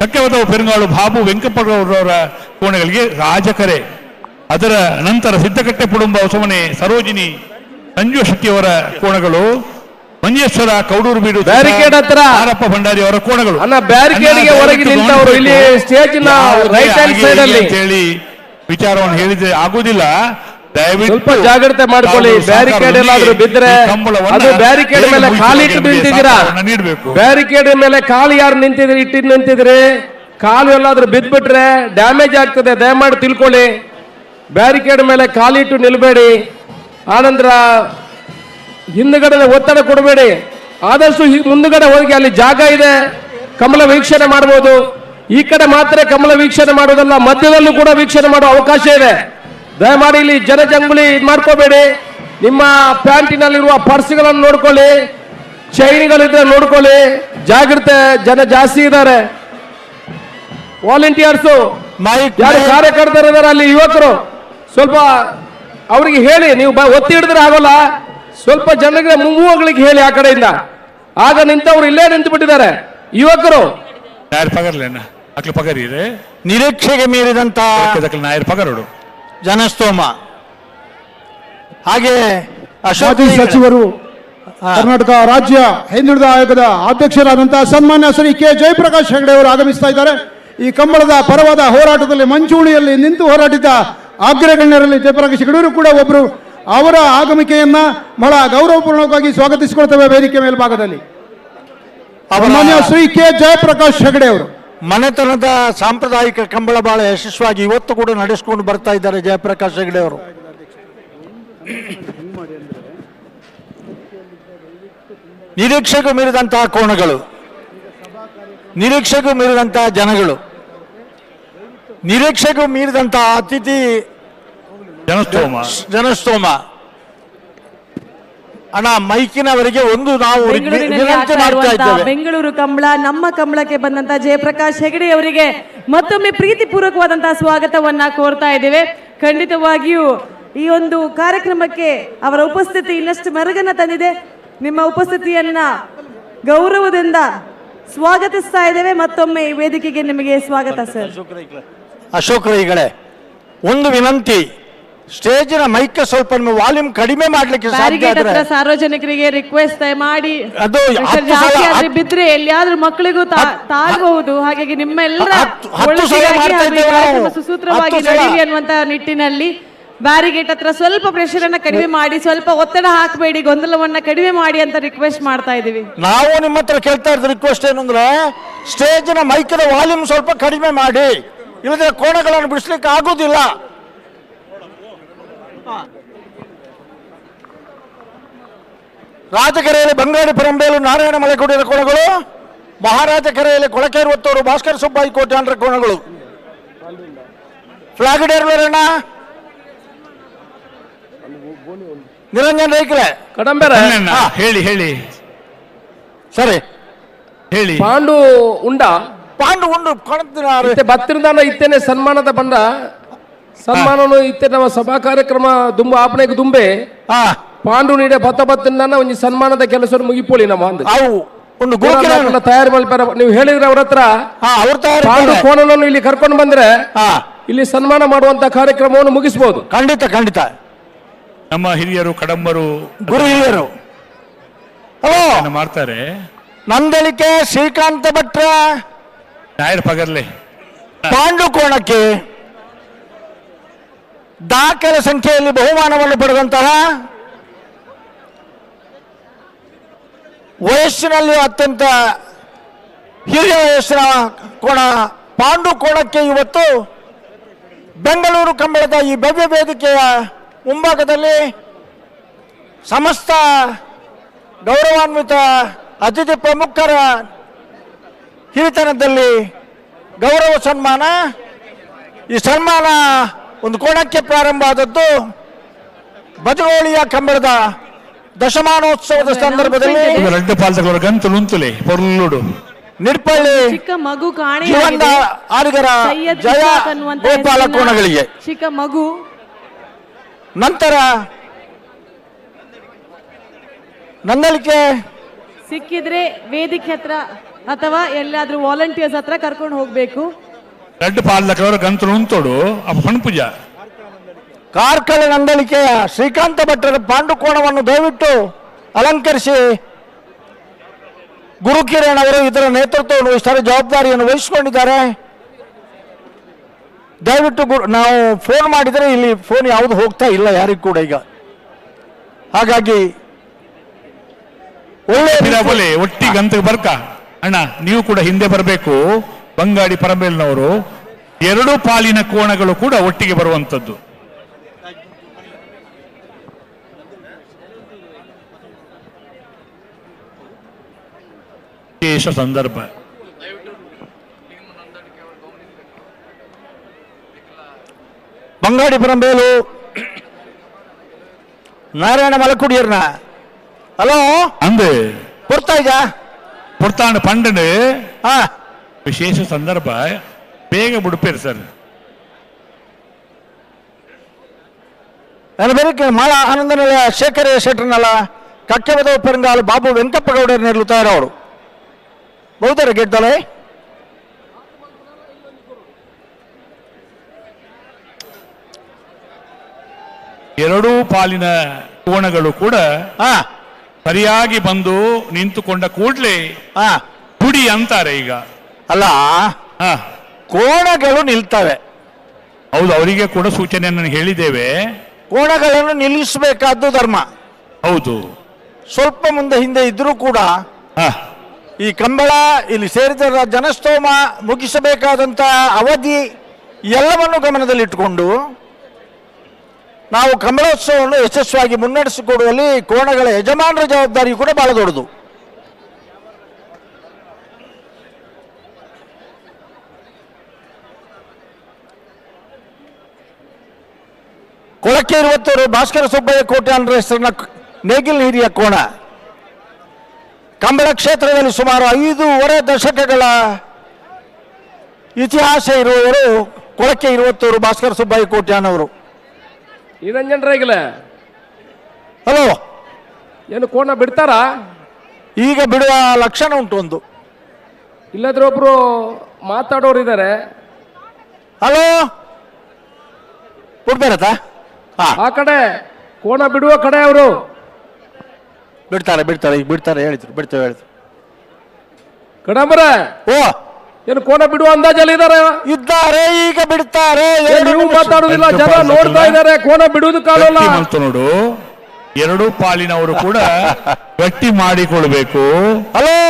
ಕಕ್ಕೆವತವು ಪೆರುಗಾಳು ಬಾಬು ವೆಂಕಪ್ಪಗೌಡರವರ ಕೋಣೆಗಳಿಗೆ ರಾಜಕರೆ. ಅದರ ನಂತರ ಸಿದ್ದಕಟ್ಟೆ ಪುಡುಂಬ ಹೊಸಮನೆ ಸರೋಜಿನಿ ಸಂಜು ಶೆಟ್ಟಿಯವರ ಕೋಣಗಳು, ಮಂಜೇಶ್ವರ ಕೌಡೂರು ಬೀಡು ಬ್ಯಾರಿಕೇಡ್ ಹತ್ರ ಆರಪ್ಪ ಭಂಡಾರಿ ಅವರ ಕೋಣಗಳು. ಬ್ಯಾರಿಕೇಡ್ಗೆ ಹೊರಗೆ ನಿಂತವರು ಇಲ್ಲಿ ಸ್ಟೇಜಿನ ರೈಟ್ ಹ್ಯಾಂಡ್ ಸೈಡ್ ಅಲ್ಲಿ ಹೇಳಿ ವಿಚಾರವನ್ನು ಹೇಳಿದ್ರೆ ಆಗುದಿಲ್ಲ. ದಯವಿಟ್ಟು ಸ್ವಲ್ಪ ಜಾಗ್ರತೆ ಮಾಡ್ಕೊಳ್ಳಿ. ಬ್ಯಾರಿಕೇಡ್ ಎಲ್ಲಾದ್ರೂ ಬಿದ್ದರೆ ಅದು ಬ್ಯಾರಿಕೇಡ್ ಮೇಲೆ ಕಾಲು ಇಟ್ಟು ನಿಂತಿದ್ದೀರಾ, ಬ್ಯಾರಿಕೇಡ್ ಮೇಲೆ ಕಾಲು ಯಾರು ನಿಂತಿದ್ರಿ ಕಾಲು ಎಲ್ಲಾದ್ರೂ ಬಿದ್ದ್ಬಿಟ್ರೆ ಡ್ಯಾಮೇಜ್ ಆಗ್ತದೆ. ದಯಮಾಡಿ ತಿಳ್ಕೊಳ್ಳಿ, ಬ್ಯಾರಿಕೇಡ್ ಮೇಲೆ ಕಾಲಿಟ್ಟು ನಿಲ್ಬೇಡಿ. ಆನಂತರ ಹಿಂದುಗಡೆ ಒತ್ತಡ ಕೊಡಬೇಡಿ. ಆದಷ್ಟು ಮುಂದುಗಡೆ ಹೋಗಿ ಅಲ್ಲಿ ಜಾಗ ಇದೆ, ಕಮಲ ವೀಕ್ಷಣೆ ಮಾಡಬಹುದು. ಈ ಕಡೆ ಮಾತ್ರ ಕಮಲ ವೀಕ್ಷಣೆ ಮಾಡೋದಲ್ಲ, ಮಧ್ಯದಲ್ಲೂ ಕೂಡ ವೀಕ್ಷಣೆ ಮಾಡುವ ಅವಕಾಶ ಇದೆ. ದಯಮಾಡಿ ಇಲ್ಲಿ ಜನಜಂಗುಳಿ ಮಾಡ್ಕೋಬೇಡಿ. ನಿಮ್ಮ ಪ್ಯಾಂಟಿನಲ್ಲಿರುವ ಪರ್ಸ್ಗಳನ್ನು ನೋಡ್ಕೊಳ್ಳಿ, ಚೈನ್ಗಳಿದ್ರೆ ನೋಡ್ಕೊಳ್ಳಿ. ಜಾಗ್ರತೆ, ಜನ ಜಾಸ್ತಿ ಇದ್ದಾರೆ. ವಾಲಂಟಿಯರ್ಸು ಯಾರು ಕಾರ್ಯಕರ್ತರು ಇದ್ದಾರೆ ಅಲ್ಲಿ, ಯುವಕರು ಸ್ವಲ್ಪ ಅವರಿಗೆ ಹೇಳಿ, ನೀವು ಒತ್ತಿ ಹಿಡಿದ್ರೆ ಆಗೋಲ್ಲ. ಸ್ವಲ್ಪ ಜನರಿಗೆ ಮುಂಗುವಗಳಿಗೆ ಹೇಳಿ ಆ ಕಡೆಯಿಂದ. ಆಗ ನಿಂತವ್ರು ಇಲ್ಲೇ ನಿಂತು ಬಿಟ್ಟಿದ್ದಾರೆ ಯುವಕರು. ನಿರೀಕ್ಷೆಗೆ ಮೀರಿದಂತ ಪಗರೋಡು ಜನಸ್ತೋಮ. ಹಾಗೆ ಮಾಜಿ ಸಚಿವರು, ಕರ್ನಾಟಕ ರಾಜ್ಯ ಹಿಂದುಳಿದ ಆಯೋಗದ ಅಧ್ಯಕ್ಷರಾದಂತಹ ಸನ್ಮಾನ್ಯ ಶ್ರೀ ಕೆ ಜಯಪ್ರಕಾಶ್ ಹೆಗಡೆ ಅವರು ಆಗಮಿಸ್ತಾ ಇದ್ದಾರೆ. ಈ ಕಂಬಳದ ಪರವಾದ ಹೋರಾಟದಲ್ಲಿ ಮಂಚೂಣಿಯಲ್ಲಿ ನಿಂತು ಹೋರಾಟಿದ್ದ ಅಗ್ರಗಣ್ಯರಲ್ಲಿ ಜಯಪ್ರಕಾಶ್ ಹೆಗಡೆಯವರು ಕೂಡ ಒಬ್ಬರು. ಅವರ ಆಗಮಿಕೆಯನ್ನ ಬಹಳ ಗೌರವಪೂರ್ಣವಾಗಿ ಸ್ವಾಗತಿಸಿಕೊಳ್ತೇವೆ ವೇದಿಕೆ ಮೇಲ್ಭಾಗದಲ್ಲಿ. ಸನ್ಮಾನ್ಯ ಶ್ರೀ ಕೆ ಜಯಪ್ರಕಾಶ್ ಹೆಗಡೆ ಅವರು ಮನೆತನದ ಸಾಂಪ್ರದಾಯಿಕ ಕಂಬಳ ಬಹಳ ಯಶಸ್ವಿಯಾಗಿ ಇವತ್ತು ಕೂಡ ನಡೆಸಿಕೊಂಡು ಬರ್ತಾ ಇದ್ದಾರೆ ಜಯಪ್ರಕಾಶ್ ಹೆಗಡೆ ಅವರು. ನಿರೀಕ್ಷೆಗೂ ಮೀರಿದಂತಹ ಕೋಣಗಳು, ನಿರೀಕ್ಷೆಗೂ ಮೀರಿದಂತಹ ಜನಗಳು, ನಿರೀಕ್ಷೆಗೂ ಮೀರಿದಂತಹ ಅತಿಥಿ ಜನಸ್ತೋಮ. ಅಣ್ಣ, ಮೈಕಿನವರಿಗೆ ಒಂದು ನಾವು ವಿನಂತಿ ಮಾಡ್ತಾ ಇದ್ದೇವೆ. ಬೆಂಗಳೂರು ಕಂಬಳ ನಮ್ಮ ಕಂಬಳಕ್ಕೆ ಬಂದಂತ ಜಯಪ್ರಕಾಶ್ ಹೆಗಡೆ ಅವರಿಗೆ ಮತ್ತೊಮ್ಮೆ ಪ್ರೀತಿಪೂರ್ವಕವಾದಂತಹ ಸ್ವಾಗತವನ್ನ ಕೋರ್ತಾ ಇದ್ದೇವೆ. ಖಂಡಿತವಾಗಿಯೂ ಈ ಒಂದು ಕಾರ್ಯಕ್ರಮಕ್ಕೆ ಅವರ ಉಪಸ್ಥಿತಿ ಇನ್ನಷ್ಟು ಮೆರುಗನ್ನ ತಂದಿದೆ. ನಿಮ್ಮ ಉಪಸ್ಥಿತಿಯನ್ನ ಗೌರವದಿಂದ ಸ್ವಾಗತಿಸ್ತಾ ಇದ್ದೇವೆ. ಮತ್ತೊಮ್ಮೆ ಈ ವೇದಿಕೆಗೆ ನಿಮಗೆ ಸ್ವಾಗತ ಸರ್. ಅಶೋಕ್ ರೈಗಳೇ, ಒಂದು ವಿನಂತಿ, ಸ್ಟೇಜಿನ ಮೈಕ್ ಸ್ವಲ್ಪ ವಾಲ್ಯೂಮ್ ಕಡಿಮೆ ಮಾಡ್ಲಿಕ್ಕೆ ಸಾಧ್ಯ ಆದ್ರೆ ಸಾರ್ವಜನಿಕರಿಗೆ ರಿಕ್ವೆಸ್ಟ್ ಮಾಡಿ ಅದು ಬಿದ್ರೆ ಎಲ್ಲಿಯಾದ್ರೂ ಮಕ್ಕಳಿಗೂ ತಾಗಬಹುದು. ಹಾಗಾಗಿ ನಿಮ್ಮೆಲ್ಲರ ಸುಸೂತ್ರವಾಗಿ ನಡೀಲಿ ಅನ್ನುವಂತ ನಿಟ್ಟಿನಲ್ಲಿ ಬ್ಯಾರಿಗೇಟ್ ಹತ್ರ ಸ್ವಲ್ಪ ಪ್ರೆಷರ್ ಅನ್ನ ಕಡಿಮೆ ಮಾಡಿ, ಸ್ವಲ್ಪ ಒತ್ತಡ ಹಾಕಬೇಡಿ, ಗೊಂದಲವನ್ನ ಕಡಿಮೆ ಮಾಡಿ ಅಂತ ರಿಕ್ವೆಸ್ಟ್ ಮಾಡ್ತಾ ಇದೀವಿ. ನಾವು ನಿಮ್ಮ ಹತ್ರ ಕೇಳ್ತಾ ಇರೋದು ರಿಕ್ವೆಸ್ಟ್ ಏನಂದ್ರೆ ಸ್ಟೇಜಿನ ಮೈಕಿನ ವಾಲ್ಯೂಮ್ ಸ್ವಲ್ಪ ಕಡಿಮೆ ಮಾಡಿ, ಇಲ್ಲದ್ರೆ ಕೋಣಗಳನ್ನು ಬಿಡಿಸ್ಲಿಕ್ಕೆ ಆಗೋದಿಲ್ಲ. ರಾಜಕೆರೆಯಲ್ಲಿ ಬಂಗಾಳಿ ಪರಂಬೇಲು ನಾರಾಯಣ ಮಲೆಕುಡಿಯರ ಕೋಣಗಳು, ಮಹಾರಾಜ ಕೆರೆಯಲ್ಲಿ ಕೊಳಕೇರುವತ್ತೂರು ಭಾಸ್ಕರ ಸುಬ್ಬಾಯಿ ಕೋಟ್ಯಾಂಡ್ರ ಕೋಣಗಳು. ಫ್ಲಾಗ್ ಡೇರ್ವೇರಣ್ಣ, ನಿರಂಜನ್ ರೈಕಲೆ ಕಡಂಬೆರೆ ಹೇಳಿ ಹೇಳಿ ಸರಿ ಹೇಳಿ. ಪಾಂಡು ಉಂಡು ಬತ್ತಿರದಾನ ಇತ್ತೇನೆ ಸನ್ಮಾನದ ಬಂದ ಸನ್ಮಾನನು ಇತ್ತೆ ನಮ್ಮ ಸಭಾ ಕಾರ್ಯಕ್ರಮ ದುಂಬ ಆಪಣೆಗೆ ದುಂಬೆ ಪಾಂಡು ನೀಡೆ ಬತ್ತಿಂದಾನ ಒಂದು ಸನ್ಮಾನದ ಕೆಲಸ ಮುಗಿಪೋಳಿ ನಮ್ಮ ಒಂದು ತಯಾರು ಮಾಡ್ತಾರ. ನೀವು ಹೇಳಿದ್ರೆ ಅವ್ರ ಹತ್ರ ಪಾಂಡು ಕೋಣನನ್ನು ಇಲ್ಲಿ ಕರ್ಕೊಂಡು ಬಂದ್ರೆ ಇಲ್ಲಿ ಸನ್ಮಾನ ಮಾಡುವಂತ ಕಾರ್ಯಕ್ರಮವನ್ನು ಮುಗಿಸಬಹುದು. ಖಂಡಿತ ಖಂಡಿತ. ನಮ್ಮ ಹಿರಿಯರು ಕಡಂಬರು ಗುರು ಹಿರಿಯರು ಮಾಡ್ತಾರೆ. ನಂದಳಿಕೆ ಶ್ರೀಕಾಂತ ಭಟ್ರ ನಾಯರ್ ಪಗರ್ಲೆ ಪಾಂಡುಕೋಣಕ್ಕೆ ದಾಖಲೆ ಸಂಖ್ಯೆಯಲ್ಲಿ ಬಹುಮಾನವನ್ನು ಪಡೆದಂತಹ ವಯಸ್ಸಿನಲ್ಲಿ ಅತ್ಯಂತ ಹಿರಿಯ ವಯಸ್ಸಿನ ಕೋಣ ಪಾಂಡುಕೋಣಕ್ಕೆ ಇವತ್ತು ಬೆಂಗಳೂರು ಕಂಬಳದ ಈ ಭವ್ಯ ವೇದಿಕೆಯ ಮುಂಭಾಗದಲ್ಲಿ ಸಮಸ್ತ ಗೌರವಾನ್ವಿತ ಅತಿಥಿ ಪ್ರಮುಖರ ಹಿರಿತನದಲ್ಲಿ ಗೌರವ ಸನ್ಮಾನ. ಈ ಸನ್ಮಾನ ಒಂದು ಕೋಣಕ್ಕೆ ಪ್ರಾರಂಭ ಆದದ್ದು ಬಜಗೋಳಿಯ ಕಂಬಳದ ದಶಮಾನೋತ್ಸವದ ಸಂದರ್ಭದಲ್ಲಿ ರೆಡ್ಡು ಪಾಲ್ತಗಳು ಗಂತು ನುಂತುಲೆ ಪೊರ್ಲುಡು ನಿರ್ಪಳ್ಳಿ ಚಿಕ್ಕ ಮಗು ಕಾಣೆ ಜೀವನ ಆರಿಗರ ಜಯ ಗೋಪಾಲ ಕೋಣಗಳಿಗೆ ಚಿಕ್ಕ ಮಗು. ನಂತರ ನಂದಳಿಕೆ ಸಿಕ್ಕಿದ್ರೆ ವೇದಿಕೆ ಹತ್ರ ಅಥವಾ ಎಲ್ಲಾದ್ರೂ ವಾಲಂಟಿಯರ್ಸ್ ಹತ್ರ ಕರ್ಕೊಂಡು ಹೋಗ್ಬೇಕು. ರೆಡ್ಡು ಪಾಲ್ದಕವರು ಗಂತು ನುಂತೋಡು ಅಪ್ಪ ಪಣಪೂಜ ಕಾರ್ಕಳ ನಂದಳಿಕೆಯ ಶ್ರೀಕಾಂತ ಭಟ್ಟರ ಪಾಂಡುಕೋಣವನ್ನು ದಯವಿಟ್ಟು ಅಲಂಕರಿಸಿ ಗುರುಕಿರಣ್ ಅವರು ಇದರ ನೇತೃತ್ವವನ್ನು ವಹಿಸ್ತಾರೆ, ಜವಾಬ್ದಾರಿಯನ್ನು ವಹಿಸಿಕೊಂಡಿದ್ದಾರೆ. ದಯವಿಟ್ಟು ನಾವು ಫೋನ್ ಮಾಡಿದರೆ ಇಲ್ಲಿ ಫೋನ್ ಯಾವುದು ಹೋಗ್ತಾ ಇಲ್ಲ ಯಾರಿಗೂ ಕೂಡ ಈಗ. ಹಾಗಾಗಿ ಒಳ್ಳೆ ಒಟ್ಟಿಗೆ ಅಂತ ಬರ್ಕ ಅಣ್ಣ ನೀವು ಕೂಡ ಹಿಂದೆ ಬರಬೇಕು. ಬಂಗಾಡಿ ಪರಮೇಲ್ನವರು ಎರಡು ಪಾಲಿನ ಕೋಣಗಳು ಕೂಡ ಒಟ್ಟಿಗೆ ಬರುವಂತದ್ದು. ವಿಶೇಷ ಸಂದರ್ಭ. ಬಂಗಾಡಿ ಪರಂಬೇಲು ನಾರಾಯಣ ಮಲಕುಡಿಯರ್ನ ಹಲೋ ಅಂದು ಪುರ್ತಾಯ್ಜಾ ಪುರ್ತಾಂಡ ಪಂಡನು ವಿಶೇಷ ಸಂದರ್ಭ ಬೇಗ ಬಿಡುಪೇರು ಸರ್. ನನ್ನ ಬೇರೆ ಮಾಳ ಆನಂದ ನಿಲಯ ಶೇಖರ ಶೆಟ್ಟರ್ನಲ್ಲ ಕಕ್ಕೆಬದ ಪೆರಂಗಾಲು ಬಾಬು ವೆಂಕಪ್ಪಗೌಡರು ನೆರಳುತ್ತಾರೆ. ಅವರು ಬಹುತೇಕ ಗೆದ್ದಲೆ ಎರಡೂ ಪಾಲಿನ ಕೋಣಗಳು ಕೂಡ ಸರಿಯಾಗಿ ಬಂದು ನಿಂತುಕೊಂಡ ಕೂಡಲೇ ಗುಡಿ ಅಂತಾರೆ. ಈಗ ಅಲ್ಲ ಕೋಣಗಳು ನಿಲ್ತವೆ. ಹೌದು, ಅವರಿಗೆ ಕೂಡ ಸೂಚನೆಯನ್ನು ಹೇಳಿದ್ದೇವೆ. ಕೋಣಗಳನ್ನು ನಿಲ್ಲಿಸಬೇಕಾದ್ದು ಧರ್ಮ. ಹೌದು, ಸ್ವಲ್ಪ ಮುಂದೆ ಹಿಂದೆ ಇದ್ರೂ ಕೂಡ ಈ ಕಂಬಳ ಇಲ್ಲಿ ಸೇರಿದ ಜನಸ್ತೋಮ ಮುಗಿಸಬೇಕಾದಂತ ಅವಧಿ ಎಲ್ಲವನ್ನು ಗಮನದಲ್ಲಿಟ್ಟುಕೊಂಡು ನಾವು ಕಂಬಳೋತ್ಸವವನ್ನು ಯಶಸ್ವಿಯಾಗಿ ಮುನ್ನಡೆಸಿಕೊಡುವಲ್ಲಿ ಕೋಣಗಳ ಯಜಮಾನರ ಜವಾಬ್ದಾರಿ ಕೂಡ ಬಹಳ ದೊಡ್ಡದು. ಕೊಳಕ್ಕೆ 20 ಭಾಸ್ಕರ ಸುಬ್ಬಯ್ಯ ಕೋಟೆ ಅನ್ನೋ ಹೆಸರಿನ ನೇಗಿಲ್ ಹಿರಿಯ ಕೋಣ ಕಂಬಳ ಕ್ಷೇತ್ರದಲ್ಲಿ ಸುಮಾರು 5.5 ದಶಕಗಳ ಇತಿಹಾಸ ಇರುವವರು ಕೊಳಕ್ಕೆ 20 ಭಾಸ್ಕರ ಸುಬ್ಬಯ್ಯ ಕೋಟೆ ಅನ್ನೋರು. ನಿರಂಜನ್ ರೈಗಲೆ ಹಲೋ, ಏನು ಕೋಣ ಬಿಡ್ತಾರಾ? ಈಗ ಬಿಡುವ ಲಕ್ಷಣ ಉಂಟು. ಒಂದು ಇಲ್ಲದ್ರೆ ಒಬ್ರು ಮಾತಾಡೋರು ಇದ್ದಾರೆ. ಹಲೋ, ಬಿಡ್ಬೇರತ್ತ ಆ ಕಡೆ ಕೋಣ ಬಿಡುವ ಕಡೆ ಅವರು ಬಿಡ್ತಾರೆ ಈಗ ಬಿಡ್ತಾರೆ ಹೇಳಿದ್ರು, ಬಿಡ್ತೇವೆ ಹೇಳಿದ್ರು. ಕಡಂಬರ ಓ ಏನು ಕೋಣ ಬಿಡುವ ಅಂದಾಜಲ್ಲಿ ಇದ್ದಾರೆ, ಈಗ ಬಿಡ್ತಾರೆ. ನೀವು ಮಾತಾಡುದಿಲ್ಲ, ಜನ ನೋಡ್ತಾ ಇದ್ದಾರೆ. ಕೋಣ ಬಿಡುವುದು ಕಾಲಲ್ಲ ನೋಡು. ಎರಡೂ ಪಾಲಿನವರು ಕೂಡ ಗಟ್ಟಿ ಮಾಡಿಕೊಳ್ಬೇಕು. ಹಲೋ,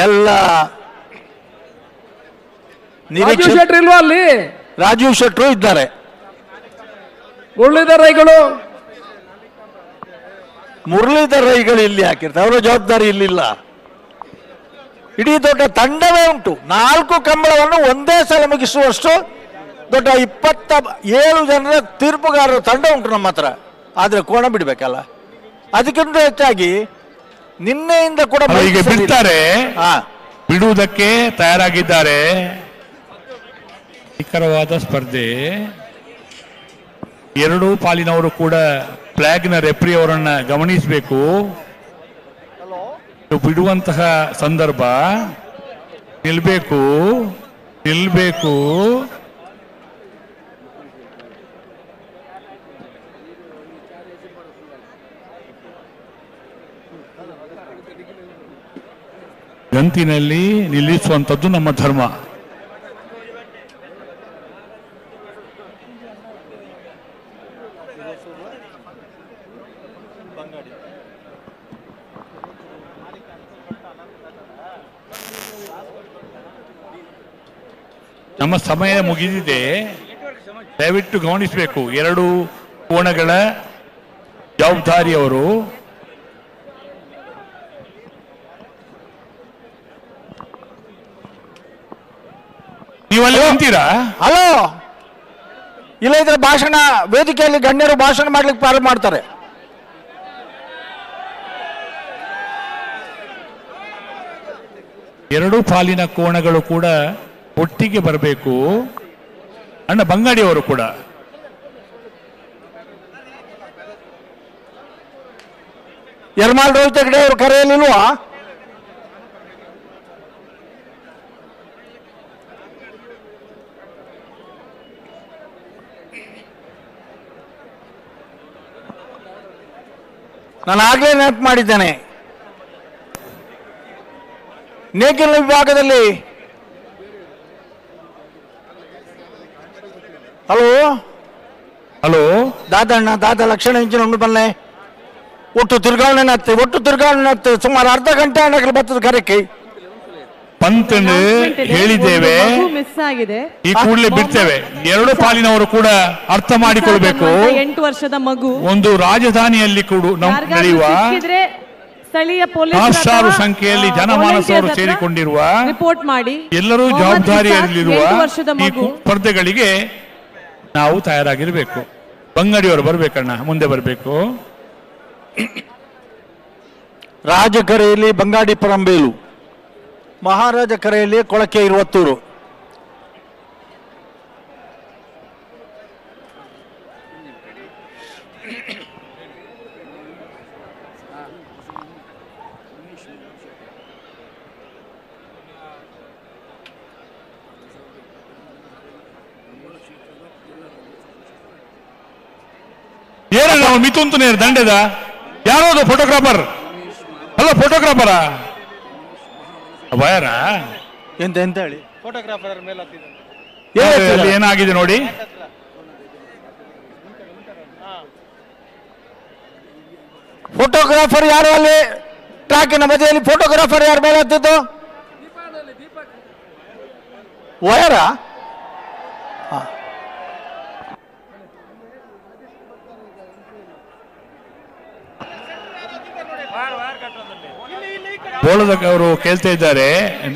ಎಲ್ಲ ರಾಜೀವ್ ಶೆಟ್ರು ಇಲ್ವಾ ಅಲ್ಲಿ? ರಾಜೀವ್ ಶೆಟ್ರು ಇದ್ದಾರೆ. ಮುರಳೀಧರ್ ರೈಗಳು ಮುರಳೀಧರ್ ರೈಗಳು ಇಲ್ಲಿ ಹಾಕಿರ್ತಾರೆ, ಅವರ ಜವಾಬ್ದಾರಿ ಇಲ್ಲಿಲ್ಲ. ಇಡೀ ದೊಡ್ಡ ತಂಡವೇ ಉಂಟು. 4 ಕಂಬಳವನ್ನು ಒಂದೇ ಸಲ ಮುಗಿಸುವಷ್ಟು ದೊಡ್ಡ 27 ಜನರ ತೀರ್ಪುಗಾರರ ತಂಡ ಉಂಟು ನಮ್ಮ ಹತ್ರ. ಆದ್ರೆ ಕೋಣ ಬಿಡ್ಬೇಕಲ್ಲ, ಅದಕ್ಕಿಂತ ಹೆಚ್ಚಾಗಿ ನಿನ್ನೆಯಿಂದ ಕೂಡ ಈಗ ಬಿಡ್ತಾರೆ, ಬಿಡುವುದಕ್ಕೆ ತಯಾರಾಗಿದ್ದಾರೆ. ಭೀಕರವಾದ ಸ್ಪರ್ಧೆ. ಎರಡೂ ಪಾಲಿನವರು ಕೂಡ ಫ್ಲಾಗ್ನ ರೆಫ್ರಿ ಅವರನ್ನ ಗಮನಿಸಬೇಕು. ಬಿಡುವಂತಹ ಸಂದರ್ಭ ನಿಲ್ಬೇಕು. ಗಂತಿನಲ್ಲಿ ನಿಲ್ಲಿಸುವಂಥದ್ದು ನಮ್ಮ ಧರ್ಮ. ನಮ್ಮ ಸಮಯ ಮುಗಿದಿದೆ, ದಯವಿಟ್ಟು ಗಮನಿಸಬೇಕು. ಎರಡು ಕೋಣಗಳ ಜವಾಬ್ದಾರಿಯವರು ನೀವಲ್ಲಿ ನಿಂತೀರಾ? ಹಲೋ, ಇಲ್ಲ ಇದ್ರೆ ಭಾಷಣ ವೇದಿಕೆಯಲ್ಲಿ ಗಣ್ಯರು ಭಾಷಣ ಮಾಡ್ಲಿಕ್ಕೆ ಪ್ರಾರಂಭ ಮಾಡ್ತಾರೆ. ಎರಡೂ ಪಾಲಿನ ಕೋಣಗಳು ಕೂಡ ಒಟ್ಟಿಗೆ ಬರಬೇಕು. ಅಣ್ಣ ಬಂಗಾಡಿಯವರು ಕೂಡ ಯರ್ಮಾಳ್ ರೋಹಿತ್ ಹೆಗ್ಡೆ ಅವರು ಕರೆಯಲಿಲ್ವಾ? ನಾನು ಆಗ್ಲೇ ನೆನಪು ಮಾಡಿದ್ದೇನೆ, ನೇಗಿಲ ವಿಭಾಗದಲ್ಲಿ ಹಲೋ ದಾದಣ್ಣ ಲಕ್ಷಣ ಇಂಚಿನ ಉಂಡು ಬಲ್ಲೆ ಒಟ್ಟು ತಿರ್ಗಾವಣೆ ಸುಮಾರು ಅರ್ಧ ಗಂಟೆ ಅನ್ನಕ್ಕೆ ಬರ್ತದೆ ಕರೆಕ್ಕೆ. ಪಂತನು ಹೇಳಿದ್ದೇವೆ, ಮಿಸ್ ಆಗಿದೆ. ಈ ಕೂಡಲೇ ಬಿಡ್ತೇವೆ. ಎರಡು ಪಾಲಿನವರು ಕೂಡ ಅರ್ಥ ಮಾಡಿಕೊಳ್ಬೇಕು. 8 ವರ್ಷದ ಮಗು ಒಂದು ರಾಜಧಾನಿಯಲ್ಲಿ ಕೂಡ ನಡೆಯುವ ಸ್ಥಳೀಯ ಪೊಲೀಸ್ ಸಹಸ್ರಾರು ಸಂಖ್ಯೆಯಲ್ಲಿ ಜನಮಾನಸವರು ಸೇರಿಕೊಂಡಿರುವ ರಿಪೋರ್ಟ್ ಮಾಡಿ ಎಲ್ಲರೂ ಜವಾಬ್ದಾರಿಯಲ್ಲಿರುವ ಈ ಸ್ಪರ್ಧೆಗಳಿಗೆ ನಾವು ತಯಾರಾಗಿರ್ಬೇಕು. ಬಂಗಡಿಯವರು ಬರ್ಬೇಕಣ್ಣ, ಮುಂದೆ ಬರಬೇಕು. ರಾಜಕರೆಯಲ್ಲಿ ಬಂಗಾಡಿ ಪರಂಬೇಲು, ಮಹಾರಾಜ ಕರೆಯಲ್ಲಿ ಕೊಳಕೆ ಇರುವತ್ತೂರು. ಏನಲ್ಲ ಮಿತುಂತು ನೇರ ದಂಡೆದ ಯಾರೋದು ಫೋಟೋಗ್ರಾಫರ್? ಅಲ್ಲ ಫೋಟೋಗ್ರಾಫರಾ ಬಯರ ಎಂತ ಹೇಳಿ ಫೋಟೋಗ್ರಾಫರ್ ಮೇಲೆ ಏನಾಗಿದೆ ನೋಡಿ. ಫೋಟೋಗ್ರಾಫರ್ ಯಾರು ಅಲ್ಲಿ ಟ್ರ್ಯಾಕಿನ ಬದಿಯಲ್ಲಿ ಫೋಟೋಗ್ರಾಫರ್ ಯಾರು ಮೇಲೆ ಹತ್ತಿದ್ದು? ವಯರ ಬೋಳದವರು ಕೇಳ್ತಾ ಇದ್ದಾರೆ,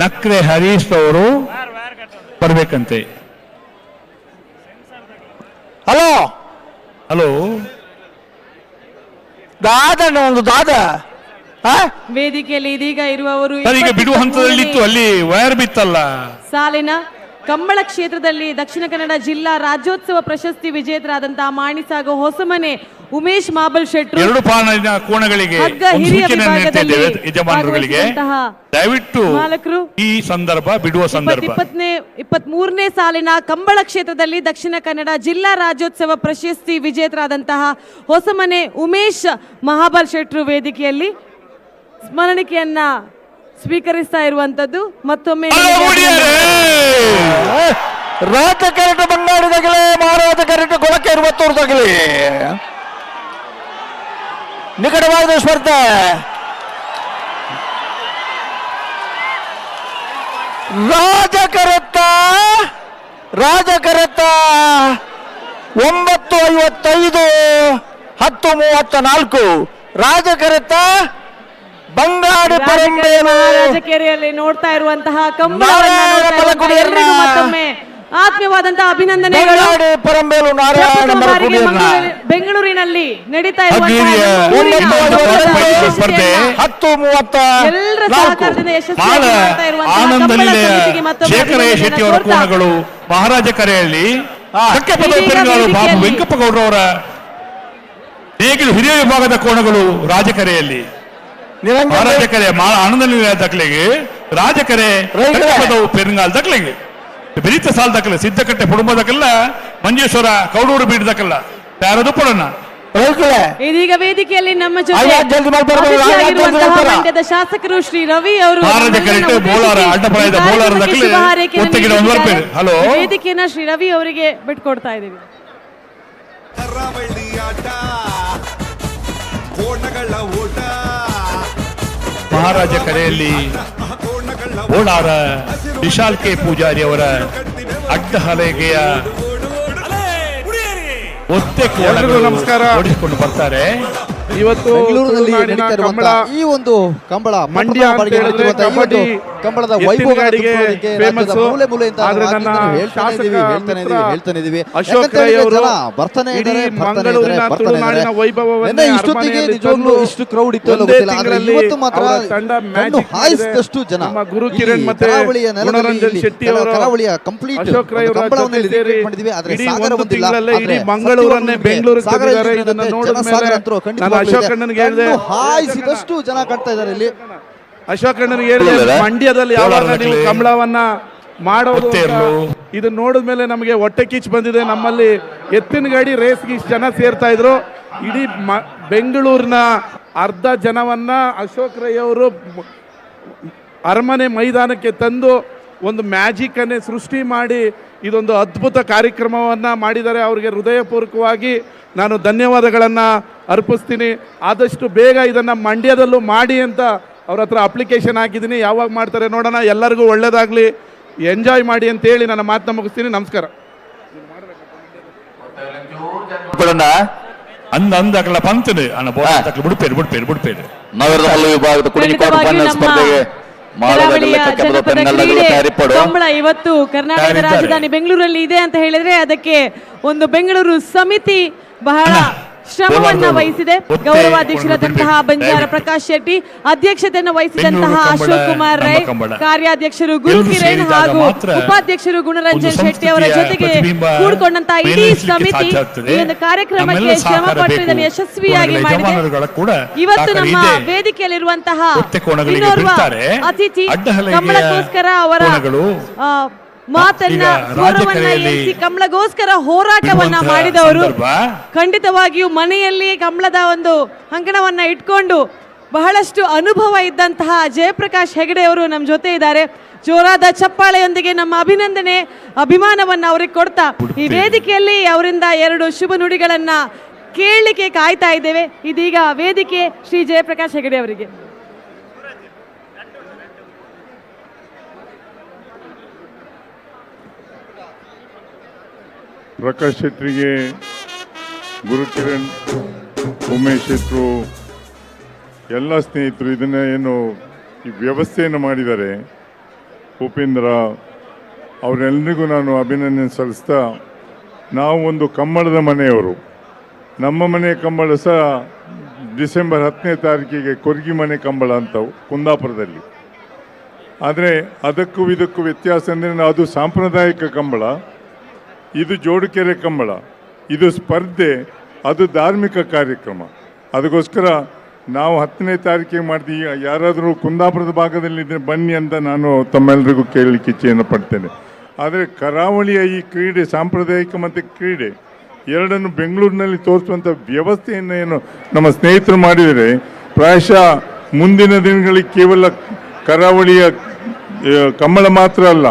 ನಕ್ರೆ ಹರೀಶ್ ಅವರು ಬರ್ಬೇಕಂತೆ. ಹಲೋ ಹಲೋ ದಾದಣ್ಣ, ಒಂದು ದಾದ ವೇದಿಕೆಯಲ್ಲಿ ಇದೀಗ ಇರುವವರು ಈಗ ಬಿಡುವ ಹಂತದಲ್ಲಿತ್ತು, ಅಲ್ಲಿ ವೈರ್ ಬಿತ್ತಲ್ಲ. ಸಾಲಿನ ಕಂಬಳ ಕ್ಷೇತ್ರದಲ್ಲಿ ದಕ್ಷಿಣ ಕನ್ನಡ ಜಿಲ್ಲಾ ರಾಜ್ಯೋತ್ಸವ ಪ್ರಶಸ್ತಿ ವಿಜೇತರಾದಂತಹ ಮಾಣಿಸಾಗೋ ಹೊಸಮನೆ ಉಮೇಶ್ ಮಾಬಲ್ ಶೆಟ್ರು ಎರಡು ಪಾಲಿನ ಕೋಣಗಳಿಗೆ ಯಜಮಾನರುಗಳಿಗೆ ದಯವಿಟ್ಟು ಈ ಸಂದರ್ಭ ಬಿಡುವ ಸಂದರ್ಭ 23ನೇ ಸಾಲಿನ ಕಂಬಳ ಕ್ಷೇತ್ರದಲ್ಲಿ ದಕ್ಷಿಣ ಕನ್ನಡ ಜಿಲ್ಲಾ ರಾಜ್ಯೋತ್ಸವ ಪ್ರಶಸ್ತಿ ವಿಜೇತರಾದಂತಹ ಹೊಸಮನೆ ಉಮೇಶ್ ಮಹಾಬಲ್ ಶೆಟ್ರು ವೇದಿಕೆಯಲ್ಲಿ ಸ್ಮರಣಿಕೆಯನ್ನ ಸ್ವೀಕರಿಸ್ತಾ ಇರುವಂತದ್ದು. ಮತ್ತೊಮ್ಮೆ ರಾತ ಕೆರೆಟ ಬಂಗಾರದಾಗಲೇ ಮಹಾರಾಜ ಕೆರೆಟ ಕೊಳಕೆ ಇರುವತ್ತೂರದಾಗಲಿ ನಿಕಟವಾದ ಸ್ಪರ್ಧೆ. ರಾಜ ಕರೆತ್ತ 9:55 10:34 ರಾಜ ಕರೆತ್ತ ಬಂಗಾಡಿ ಪರಂಬೇಲು ರಾಜಕೆರೆಯಲ್ಲಿ ನೋಡ್ತಾ ಇರುವಂತಹ ಎಲ್ಲರಿಗೂ ಮತ್ತೊಮ್ಮೆ ಆತ್ಮೀಯವಾದಂತಹ ಅಭಿನಂದನೆಗಳು. ಪರಂಬೇಲು ನಾರಾಯಣ ಬೆಂಗಳೂರಿನಲ್ಲಿ ನಡೀತಾ ಇರುವಂತಹ ಸ್ಪರ್ಧೆ 10:34 ಎಲ್ಲರ ಸಹಕಾರದಿಂದ ಯಶಸ್ವಿಯಾಗಿ ಮಾಡ್ತಾ ಇರುವಂತಹ ಶೇಖರ ಶೆಟ್ಟಿ ಅವರ ಕೋಣಗಳು ಮಹಾರಾಜ ಕರೆಯಲ್ಲಿ ಬಾಬು ವೆಂಕಪ್ಪ ಗೌಡ್ರವರ ನೇಗಿಲು ಹಿರಿಯ ವಿಭಾಗದ ಕೋಣಗಳು ರಾಜಕೆರೆಯಲ್ಲಿ ರಾಜಕೆರೆ ಆನಂದ ದಕ್ಲೆಗೆ ರಾಜಕೆರೆ ಪೆರುಗಾಲ್ ದಕ್ಲೆಗೆ ಬೆರೀತ ಸಾಲ ದಕ್ಕಲ್ಲ ಸಿದ್ದಕಟ್ಟೆ ಕುಟುಂಬದಕ್ಕಲ್ಲ ಮಂಜೇಶ್ವರ ಕೌಡೂರು ಬೀಡದಕ್ಕಲ್ಲ ಯಾರದು ಪಡೋಣ ಇದೀಗ ವೇದಿಕೆಯಲ್ಲಿ ನಮ್ಮ ಜೊತೆ ಜಲ್ದಿ ಮಾಡ್ಬಾರ್ದು, ಅತಿಥಿಯಾಗಿರುವಂತಹ ಜಲ್ದಿ ಮಂಡ್ಯದ ಶಾಸಕರು ಶ್ರೀ ರವಿ ಅವರು ಭಾರತ ಕರೆಕ್ಟ್ ಬೋಲರ್ ಅಡ್ಡಪರಾಯದ ಬೋಲರ್ ದಕ್ಕಲಿ ಒತ್ತಿಗೆ ಒಂದು ಹಲೋ ವೇದಿಕೆಯನ್ನ ಶ್ರೀ ರವಿ ಅವರಿಗೆ ಬಿಟ್ಕೊಡ್ತಾ ಇದ್ದೀವಿ. ಕರಾವಳಿ ಆಟ ಕೋಣಗಳ ಓಟ ಮಹಾರಾಜ ಕರೆಯಲ್ಲಿ ಬೋಳಾರ ವಿಶಾಲ್ ಕೆ ಪೂಜಾರಿ ಅವರ ಅಡ್ಡ ಹಲಗೆಯ ನಮಸ್ಕಾರ. ಓಡಿಸಿಕೊಂಡು ಬರ್ತಾರೆ. ಇವತ್ತು ಬೆಂಗಳೂರಿನಲ್ಲಿ ನಡೀತಾ ಇರುವಂತಹ ಈ ಒಂದು ಕಂಬಳ ಮಂಡ್ಯ ಅಂತ ಹೇಳಿದ್ರೆ ಕಬಡ್ಡಿ ಕಂಬಳದ ಎತ್ತಿನ ಗಾಡಿಗೆ famous. ಮೂಲೆ ಮೂಲೆಯಿಂದ ಆದ್ರೆ ನನ್ನ ಹೇಳ್ತಾನೆ ಇದೀವಿ ಅಶೋಕ್ ರೈ ಅವರು ಬರ್ತಾನೆ ಇಡೀ ಇದ್ದಾರೆ, ಮಂಗಳೂರಿನ ತುಳುನಾಡಿನ ವೈಭವವನ್ನೇ ಇಷ್ಟೊತ್ತಿಗೆ ಅರಮನೆಯಲ್ಲಿ ನಿಜವಾಗ್ಲೂ ತಂದು ಇಷ್ಟು ಕ್ರೌಡ್ ಇತ್ತು ಒಂದೇ ಗೊತ್ತಿಲ್ಲ, ಆದ್ರೆ ತಿಂಗಳಲ್ಲಿ ಇವತ್ತು ಮಾತ್ರ ಅವರ ತಂಡ ಕಣ್ಣು ಮ್ಯಾಜಿಕ್ ಹಾಯಿಸಿದಷ್ಟು ಜನ ನಮ್ಮ ಗುರು ಕಿರಣ್ ಈ ಮತ್ತೆ ಕರಾವಳಿಯ ನೆಲದಲ್ಲಿ ಗುಣರಂಜನ್ ಇಲ್ಲಿ ಶೆಟ್ಟಿ ಅವರು ಕರಾವಳಿಯ ಕಂಪ್ಲೀಟ್ ಅಶೋಕ್ ರೈ ಅವರ ಕಂಬಳವನ್ನು ಇಲ್ಲಿ ಜೊತೆ ಸೇರಿ celebrate ಮಾಡಿದೀವಿ, ಆದ್ರೆ ಇಡೀ ಸಾಗರ ಒಂದು ಬಂದಿಲ್ಲ. ತಿಂಗಳಲ್ಲೇ ಇಡೀ ಆದ್ರೆ ಮಂಗಳೂರನ್ನೇ ಸತ್ಯವಾಗಿ ಬೆಂಗಳೂರಿಗೆ ಸಾಗರ ತಂದಿದ್ದಾರೆ. ಇದ್ರೆ ಇದನ್ನ ಜನ ನೋಡಿದ ಸಾಗರ ಮೇಲೆ ಅಂತೂ ನಾನು ಅಶೋಕ್ ಖಂಡಿತವಾಗ್ಲೂ ಅಣ್ಣನಿಗೆ ಹೇಳಿದೆ, ಕಣ್ಣು ಹಾಯಿಸಿದಷ್ಟು ಜನ ಕಾಣ್ತಾ ಇದ್ದಾರೆ ಇಲ್ಲಿ. ಅಶೋಕ್ ಅಣ್ಣನಿಗೆ ಹೇಳಿದೆ, ಮಂಡ್ಯದಲ್ಲಿ ಯಾವಾಗ ನೀವು ಕಂಬಳವನ್ನ ಮಾಡೋದು ಇದು ನೋಡಿದ ಮೇಲೆ ನಮಗೆ ಹೊಟ್ಟೆ ಕಿಚ್ಚು ಬಂದಿದೆ. ನಮ್ಮಲ್ಲಿ ಎತ್ತಿನ ಗಾಡಿ ರೇಸ್ಗೆ ಇಷ್ಟು ಜನ ಸೇರ್ತಾ ಇದ್ರು. ಇಡೀ ಬೆಂಗಳೂರಿನ ಅರ್ಧ ಜನವನ್ನ ಅಶೋಕ್ ರೈ ಅವರು ಅರಮನೆ ಮೈದಾನಕ್ಕೆ ತಂದು ಒಂದು ಮ್ಯಾಜಿಕ್ ಅನ್ನೇ ಸೃಷ್ಟಿ ಮಾಡಿ ಇದೊಂದು ಅದ್ಭುತ ಕಾರ್ಯಕ್ರಮವನ್ನು ಮಾಡಿದ್ದಾರೆ. ಅವರಿಗೆ ಹೃದಯಪೂರ್ವಕವಾಗಿ ನಾನು ಧನ್ಯವಾದಗಳನ್ನು ಅರ್ಪಿಸ್ತೀನಿ. ಆದಷ್ಟು ಬೇಗ ಇದನ್ನು ಮಂಡ್ಯದಲ್ಲೂ ಮಾಡಿ ಅಂತ ಅವ್ರ ಹತ್ರ ಅಪ್ಲಿಕೇಶನ್ ಹಾಕಿದ್ದೀನಿ. ಯಾವಾಗ ಮಾಡ್ತಾರೆ ನೋಡೋಣ. ಎಲ್ಲರಿಗೂ ಒಳ್ಳೇದಾಗಲಿ, ಎಂಜಾಯ್ ಮಾಡಿ ಅಂತೇಳಿ ನನ್ನ ಮಾತನ್ನ ಮುಗಿಸ್ತೀನಿ. ನಮಸ್ಕಾರ. ಅಂದಗಳ ಪಂತನು ಅಣ್ಣ ಬೋಲಾಟಕ್ಕೆ ಬಿಡ್ಪೇರು ನಗರದ ಹಲವು ವಿಭಾಗದ ಕುಣಿಕೋಟ ಫೈನಲ್ ಸ್ಪರ್ಧೆಗೆ ಕರಾವಳಿಯ ಜನಪದ ಕ್ರೀಡೆ ಕಂಬಳ ಇವತ್ತು ಕರ್ನಾಟಕದ ರಾಜಧಾನಿ ಬೆಂಗಳೂರಲ್ಲಿ ಇದೆ ಅಂತ ಹೇಳಿದ್ರೆ ಅದಕ್ಕೆ ಒಂದು ಬೆಂಗಳೂರು ಸಮಿತಿ ಬಹಳ ಶ್ರಮವನ್ನ ವಹಿಸಿದೆ. ಗೌರವಾಧ್ಯಕ್ಷರಾದಂತಹ ಬಂಜಾರ ಪ್ರಕಾಶ್ ಶೆಟ್ಟಿ, ಅಧ್ಯಕ್ಷತೆಯನ್ನು ವಹಿಸಿದಂತಹ ಅಶೋಕ್ ಕುಮಾರ್ ರೈ, ಕಾರ್ಯಾಧ್ಯಕ್ಷರು ಗುರು ಕಿರಣ್ ಹಾಗೂ ಉಪಾಧ್ಯಕ್ಷರು ಗುಣರಂಜನ್ ಶೆಟ್ಟಿ ಅವರ ಜೊತೆಗೆ ಕೂಡಿಕೊಂಡಂತಹ ಇಡೀ ಸಮಿತಿ ಈ ಒಂದು ಕಾರ್ಯಕ್ರಮಕ್ಕೆ ಶ್ರಮ ಪಟ್ಟು ಇದನ್ನು ಯಶಸ್ವಿಯಾಗಿ ಮಾಡಿದೆ. ಇವತ್ತು ನಮ್ಮ ವೇದಿಕೆಯಲ್ಲಿರುವಂತಹ ಇನ್ನೋರ್ವ ಅತಿಥಿ ಕಂಬಳಕ್ಕೋಸ್ಕರ ಅವರ ಮಾತನ್ನ ಸ್ವರವನ್ನ ಎನಿಸಿ ಕಂಬಳಗೋಸ್ಕರ ಹೋರಾಟವನ್ನ ಮಾಡಿದವರು. ಖಂಡಿತವಾಗಿಯೂ ಮನೆಯಲ್ಲಿ ಕಂಬಳದ ಒಂದು ಅಂಕಣವನ್ನ ಇಟ್ಕೊಂಡು ಬಹಳಷ್ಟು ಅನುಭವ ಇದ್ದಂತಹ ಜಯಪ್ರಕಾಶ್ ಹೆಗಡೆ ಅವರು ನಮ್ಮ ಜೊತೆ ಇದ್ದಾರೆ. ಜೋರಾದ ಚಪ್ಪಾಳೆಯೊಂದಿಗೆ ನಮ್ಮ ಅಭಿನಂದನೆ ಅಭಿಮಾನವನ್ನ ಅವ್ರಿಗೆ ಕೊಡ್ತಾ ಈ ವೇದಿಕೆಯಲ್ಲಿ ಅವರಿಂದ 2 ಶುಭ ನುಡಿಗಳನ್ನ ಕೇಳಲಿಕ್ಕೆ ಕಾಯ್ತಾ ಇದ್ದೇವೆ. ಇದೀಗ ವೇದಿಕೆ ಶ್ರೀ ಜಯಪ್ರಕಾಶ್ ಹೆಗಡೆ ಅವರಿಗೆ. ಪ್ರಕಾಶ್ ಶೆಟ್ಟರಿಗೆ, ಗುರುಕಿರಣ್, ಉಮೇಶ್ ಶೆಟ್ಟರು, ಎಲ್ಲ ಸ್ನೇಹಿತರು ಇದನ್ನ ಏನು ಈ ವ್ಯವಸ್ಥೆಯನ್ನು ಮಾಡಿದ್ದಾರೆ, ಉಪೇಂದ್ರ ಅವರೆಲ್ಲರಿಗೂ ನಾನು ಅಭಿನಂದನೆ ಸಲ್ಲಿಸ್ತಾ, ನಾವು ಒಂದು ಕಂಬಳದ ಮನೆಯವರು. ನಮ್ಮ ಮನೆ ಕಂಬಳ ಸಹ ಡಿಸೆಂಬರ್ 10ನೇ ತಾರೀಕಿಗೆ ಕೊರ್ಗಿ ಮನೆ ಕಂಬಳ ಅಂತವು ಕುಂದಾಪುರದಲ್ಲಿ. ಆದರೆ ಅದಕ್ಕೂ ಇದಕ್ಕೂ ವ್ಯತ್ಯಾಸ ಅಂದರೆ ಅದು ಸಾಂಪ್ರದಾಯಿಕ ಕಂಬಳ, ಇದು ಜೋಡುಕೆರೆ ಕಂಬಳ, ಇದು ಸ್ಪರ್ಧೆ, ಅದು ಧಾರ್ಮಿಕ ಕಾರ್ಯಕ್ರಮ. ಅದಕ್ಕೋಸ್ಕರ ನಾವು 10ನೇ ತಾರೀಕಿಗೆ ಮಾಡ್ತೀವಿ. ಯಾರಾದರೂ ಕುಂದಾಪುರದ ಭಾಗದಲ್ಲಿ ಇದ್ರೆ ಬನ್ನಿ ಅಂತ ನಾನು ತಮ್ಮೆಲ್ಲರಿಗೂ ಕೇಳಲಿಕ್ಕೆ ಇಚ್ಛೆಯನ್ನು ಪಡ್ತೇನೆ. ಆದರೆ ಕರಾವಳಿಯ ಈ ಕ್ರೀಡೆ, ಸಾಂಪ್ರದಾಯಿಕ ಮತ್ತು ಕ್ರೀಡೆ ಎರಡನ್ನು ಬೆಂಗಳೂರಿನಲ್ಲಿ ತೋರಿಸುವಂಥ ವ್ಯವಸ್ಥೆಯನ್ನು ಏನು ನಮ್ಮ ಸ್ನೇಹಿತರು ಮಾಡಿದರೆ, ಪ್ರಾಯಶಃ ಮುಂದಿನ ದಿನಗಳಿಗೆ ಕೇವಲ ಕರಾವಳಿಯ ಕಂಬಳ ಮಾತ್ರ ಅಲ್ಲ,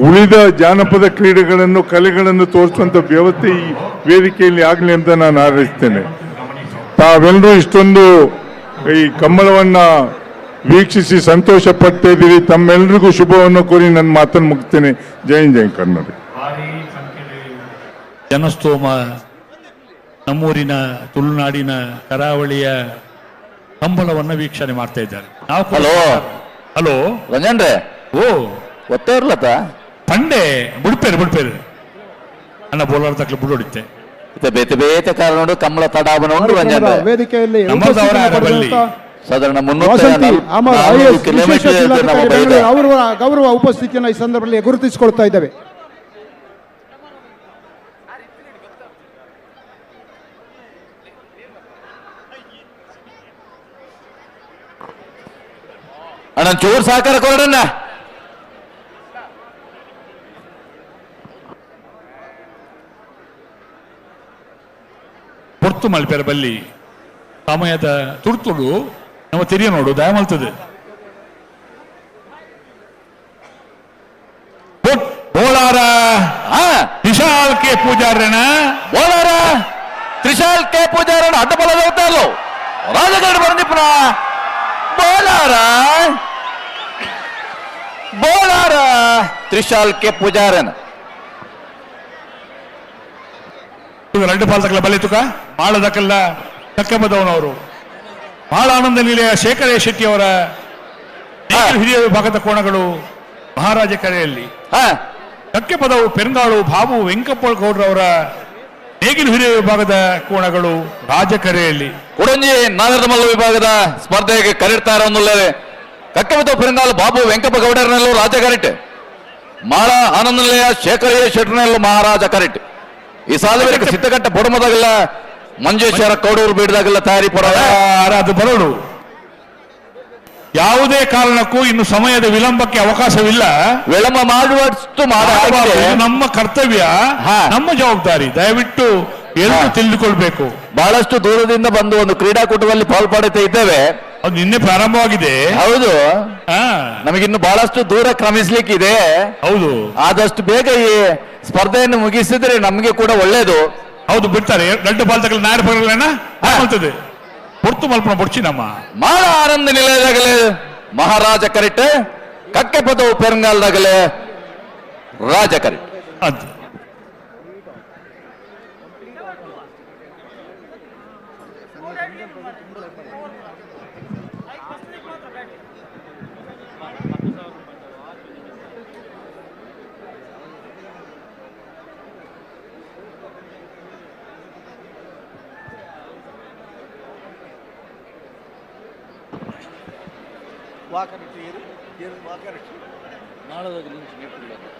ಉಳಿದ ಜಾನಪದ ಕ್ರೀಡೆಗಳನ್ನು, ಕಲೆಗಳನ್ನು ತೋರಿಸುವಂಥ ವ್ಯವಸ್ಥೆ ಈ ವೇದಿಕೆಯಲ್ಲಿ ಆಗಲಿ ಅಂತ ನಾನು ಹಾರೈಸ್ತೇನೆ. ತಾವೆಲ್ಲರೂ ಇಷ್ಟೊಂದು ಈ ಕಂಬಳವನ್ನು ವೀಕ್ಷಿಸಿ ಸಂತೋಷ ಪಡ್ತಾ ಇದ್ದೀರಿ. ತಮ್ಮೆಲ್ಲರಿಗೂ ಶುಭವನ್ನು ಕೋರಿ ನನ್ನ ಮಾತನ್ನು ಮುಗಿಸ್ತೇನೆ. ಜೈ ಜೈ ಕರ್ನಾಟಕ. ಜನಸ್ತೋಮ ನಮ್ಮೂರಿನ ತುಳುನಾಡಿನ ಕರಾವಳಿಯ ಕಂಬಳವನ್ನು ವೀಕ್ಷಣೆ ಮಾಡ್ತಾ ಇದ್ದಾರೆ. ಹಲೋ ರಂಜನ್ರೆ, ಓ ಒತ್ತೇ ಇರ್ಲತ್ತ ಪಂಡೆ ಬಿಡ್ಪೇರು ಅಣ್ಣ ಬೋಲಾರ ತಕ್ಲು ಬಿಡೋಡಿತ್ತೆ ಬೇತೆ ಬೇತೆ ಕಾರಣ ಕಂಬಳ ತಡಾವಣ ಉಂಟು ರಂಜನ್ರೆ. ವೇದಿಕೆಯಲ್ಲಿ ಸಾಧಾರಣ ಅವರ ಗೌರವ ಉಪಸ್ಥಿತಿಯನ್ನು ಈ ಸಂದರ್ಭದಲ್ಲಿ ಗುರುತಿಸಿಕೊಳ್ತಾ ಇದ್ದೇವೆ. ಅಣ್ಣ ಚೂರು ಸಹಕಾರ ಕೊಡಣ್ಣ. ಹೊತ್ತು ಮಲ್ಪೆರ ಬಲ್ಲಿ ಸಮಯದ ತುರ್ತುಡು ನಮ್ಮ ತಿರಿಯ ನೋಡು ದಯ ಮಲ್ತದೆ ಬೋಳಾರ ತ್ರಿಶಾಲ್ ಕೆ ಪೂಜಾರನ ಬೋಳಾರ ತ್ರಿಶಾಲ್ ಕೆ ಪೂಜಾರನ ಅಡ್ಡಬಲ ಹೋಗ್ತಾರಲ್ಲ ರಾಜಕಾರಣ ಬಂದಿಪ್ಪನ ಬೋಳಾರ ಬೋಳಾರ ತ್ರಿಶಾಲ್ ಕೆ ಪೂಜಾರನ ಎರಡು ಪಾಲ್ದಕಲ್ಲ ಬಲಿ ತುಕ ಮಾಳದಕಲ್ಲ ಕಕ್ಕಬದವನವರು ಮಾಳ ಆನಂದ ನಿಲಯ ಶೇಖರ ಶೆಟ್ಟಿ ಅವರ ಹಿರಿಯ ವಿಭಾಗದ ಕೋಣಗಳು ಮಹಾರಾಜ ಕರೆಯಲ್ಲಿ ಕಕ್ಕೆ ಪದವು ಪೆರಂಗಾಳು ಬಾಬು ವೆಂಕಪ್ಪ ಗೌಡ್ರವರ ನೇಗಿಲು ಹಿರಿಯ ವಿಭಾಗದ ಕೋಣಗಳು ರಾಜಕರೆಯಲ್ಲಿ ಉಡಂಜಿ ನಾಗರ ಮಲ್ಲ ವಿಭಾಗದ ಸ್ಪರ್ಧೆಗೆ ಕರೆಡ್ತಾ ಇರೋಲ್ಲದೆ ಕಕ್ಕೆ ಪದವು ಪೆರಂಗಾಳು ಬಾಬು ವೆಂಕಪ್ಪ ಗೌಡರನಲ್ಲೂ ರಾಜ ಕರೆಟ್ ಮಾಳ ಆನಂದ ನಿಲಯ ಶೇಖರ ಶೆಟ್ಟನಲ್ಲೂ ಮಹಾರಾಜ ಕರೆಟ್ ಈ ಸಾಲವರಿಗೆ ಸಿದ್ದಗಟ್ಟ ಬೊಡಮದಾಗಲ್ಲ ಮಂಜೇಶ್ವರ ಕೌಡೂರು ಬೀಡದಾಗಲ್ಲ ತಯಾರಿ ಪಡ ಅದು ಬರೋಡು ಯಾವುದೇ ಕಾರಣಕ್ಕೂ ಇನ್ನು ಸಮಯದ ವಿಳಂಬಕ್ಕೆ ಅವಕಾಶವಿಲ್ಲ. ವಿಳಂಬ ಮಾಡುವಷ್ಟು ನಮ್ಮ ಕರ್ತವ್ಯ, ನಮ್ಮ ಜವಾಬ್ದಾರಿ. ದಯವಿಟ್ಟು ಎಲ್ಲರೂ ತಿಳಿದುಕೊಳ್ಬೇಕು. ಬಹಳಷ್ಟು ದೂರದಿಂದ ಬಂದು ಒಂದು ಕ್ರೀಡಾಕೂಟದಲ್ಲಿ ಪಾಲ್ಪಡುತ್ತಾ ಇದ್ದೇವೆ. ಅದು ನಿನ್ನೆ ಪ್ರಾರಂಭವಾಗಿದೆ. ಹೌದು, ನಮಗಿನ್ನು ಬಹಳಷ್ಟು ದೂರ ಕ್ರಮಿಸ್ಲಿಕ್ಕಿದೆ. ಹೌದು, ಆದಷ್ಟು ಬೇಗ ಈ ಸ್ಪರ್ಧೆಯನ್ನು ಮುಗಿಸಿದ್ರೆ ನಮಗೆ ಕೂಡ ಒಳ್ಳೇದು. ಹೌದು, ಬಿಡ್ತಾರೆ. ಗಂಟು ಬಾಲ್ ತಗಲಿ ನಾರು ಬರಲೇನ ಆಗ್ತದೆ. ಪೊರ್ತು ಮಲ್ಪನ ಬೊಡ್ಚಿ ನಮ್ಮ ಮಾಳ ಆನಂದ ನಿಲಯದಾಗಲೇ ಮಹಾರಾಜ ಕರೆಟ್, ಕಕ್ಕೆ ಪದವು ಪೆರಂಗಾಲ್ದಾಗಲೇ ರಾಜ ಕರೆಟ್. ಅದು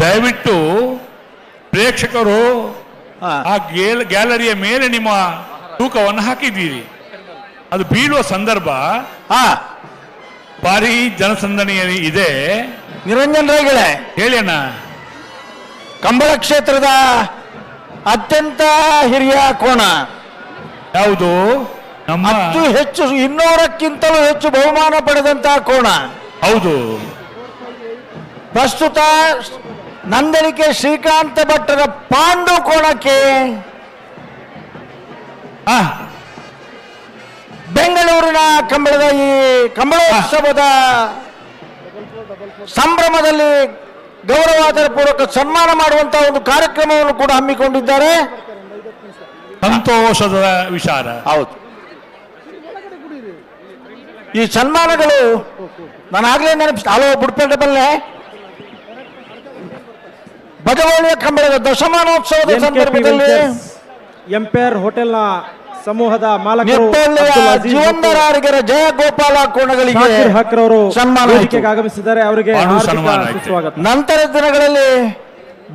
ದಯವಿಟ್ಟು ಪ್ರೇಕ್ಷಕರು ಆ ಗ್ಯಾಲರಿಯ ಮೇಲೆ ನಿಮ್ಮ ತೂಕವನ್ನು ಹಾಕಿದ್ದೀರಿ. ಅದು ಬೀಳುವ ಸಂದರ್ಭ ಭಾರಿ ಜನಸಂದಣಿಯ ಇದೆ. ನಿರಂಜನ್ ರೈಗಳೇ ಹೇಳಿ ಅಣ್ಣ. ಕಂಬಳ ಕ್ಷೇತ್ರದ ಅತ್ಯಂತ ಹಿರಿಯ ಕೋಣ ಯಾವುದು? ನಮ್ಮ ಹೆಚ್ಚು 200ಕ್ಕಿಂತಲೂ ಹೆಚ್ಚು ಬಹುಮಾನ ಪಡೆದಂತಹ ಕೋಣ. ಹೌದು, ಪ್ರಸ್ತುತ ನಂದಳಿಕೆ ಶ್ರೀಕಾಂತ ಭಟ್ಟರ ಪಾಂಡು ಕೋಣಕ್ಕೆ ಬೆಂಗಳೂರಿನ ಕಂಬಳದ ಈ ಕಂಬಳೋತ್ಸವದ ಸಂಭ್ರಮದಲ್ಲಿ ಗೌರವಾದರ ಪೂರ್ವಕ ಸನ್ಮಾನ ಮಾಡುವಂತಹ ಒಂದು ಕಾರ್ಯಕ್ರಮವನ್ನು ಕೂಡ ಹಮ್ಮಿಕೊಂಡಿದ್ದಾರೆ. ಸಂತೋಷದ ವಿಚಾರ. ಹೌದು, ಈ ಸನ್ಮಾನಗಳು ನಾನು ಆಗ್ಲೇ ಹಲೋ ಬುಡ್ಪೇಟೆ ಬಲ್ಲೆ ಬಜವಾಳಿಯ ಕಂಬಳದ ದಶಮಾನೋತ್ಸವದ ಸಂದರ್ಭದಲ್ಲಿ ಎಂಪೈರ್ ಹೋಟೆಲ್ನ ಸಮೂಹದ ಮಾಲಕರು ಜೀವಂದರಾರಿಗರ ಜಯ ಗೋಪಾಲ ಕೋಣಗಳಿಗೆ ಸನ್ಮಾನ ಆಗಮಿಸಿದ್ದಾರೆ. ಅವರಿಗೆ ಸ್ವಾಗತ. ನಂತರ ದಿನಗಳಲ್ಲಿ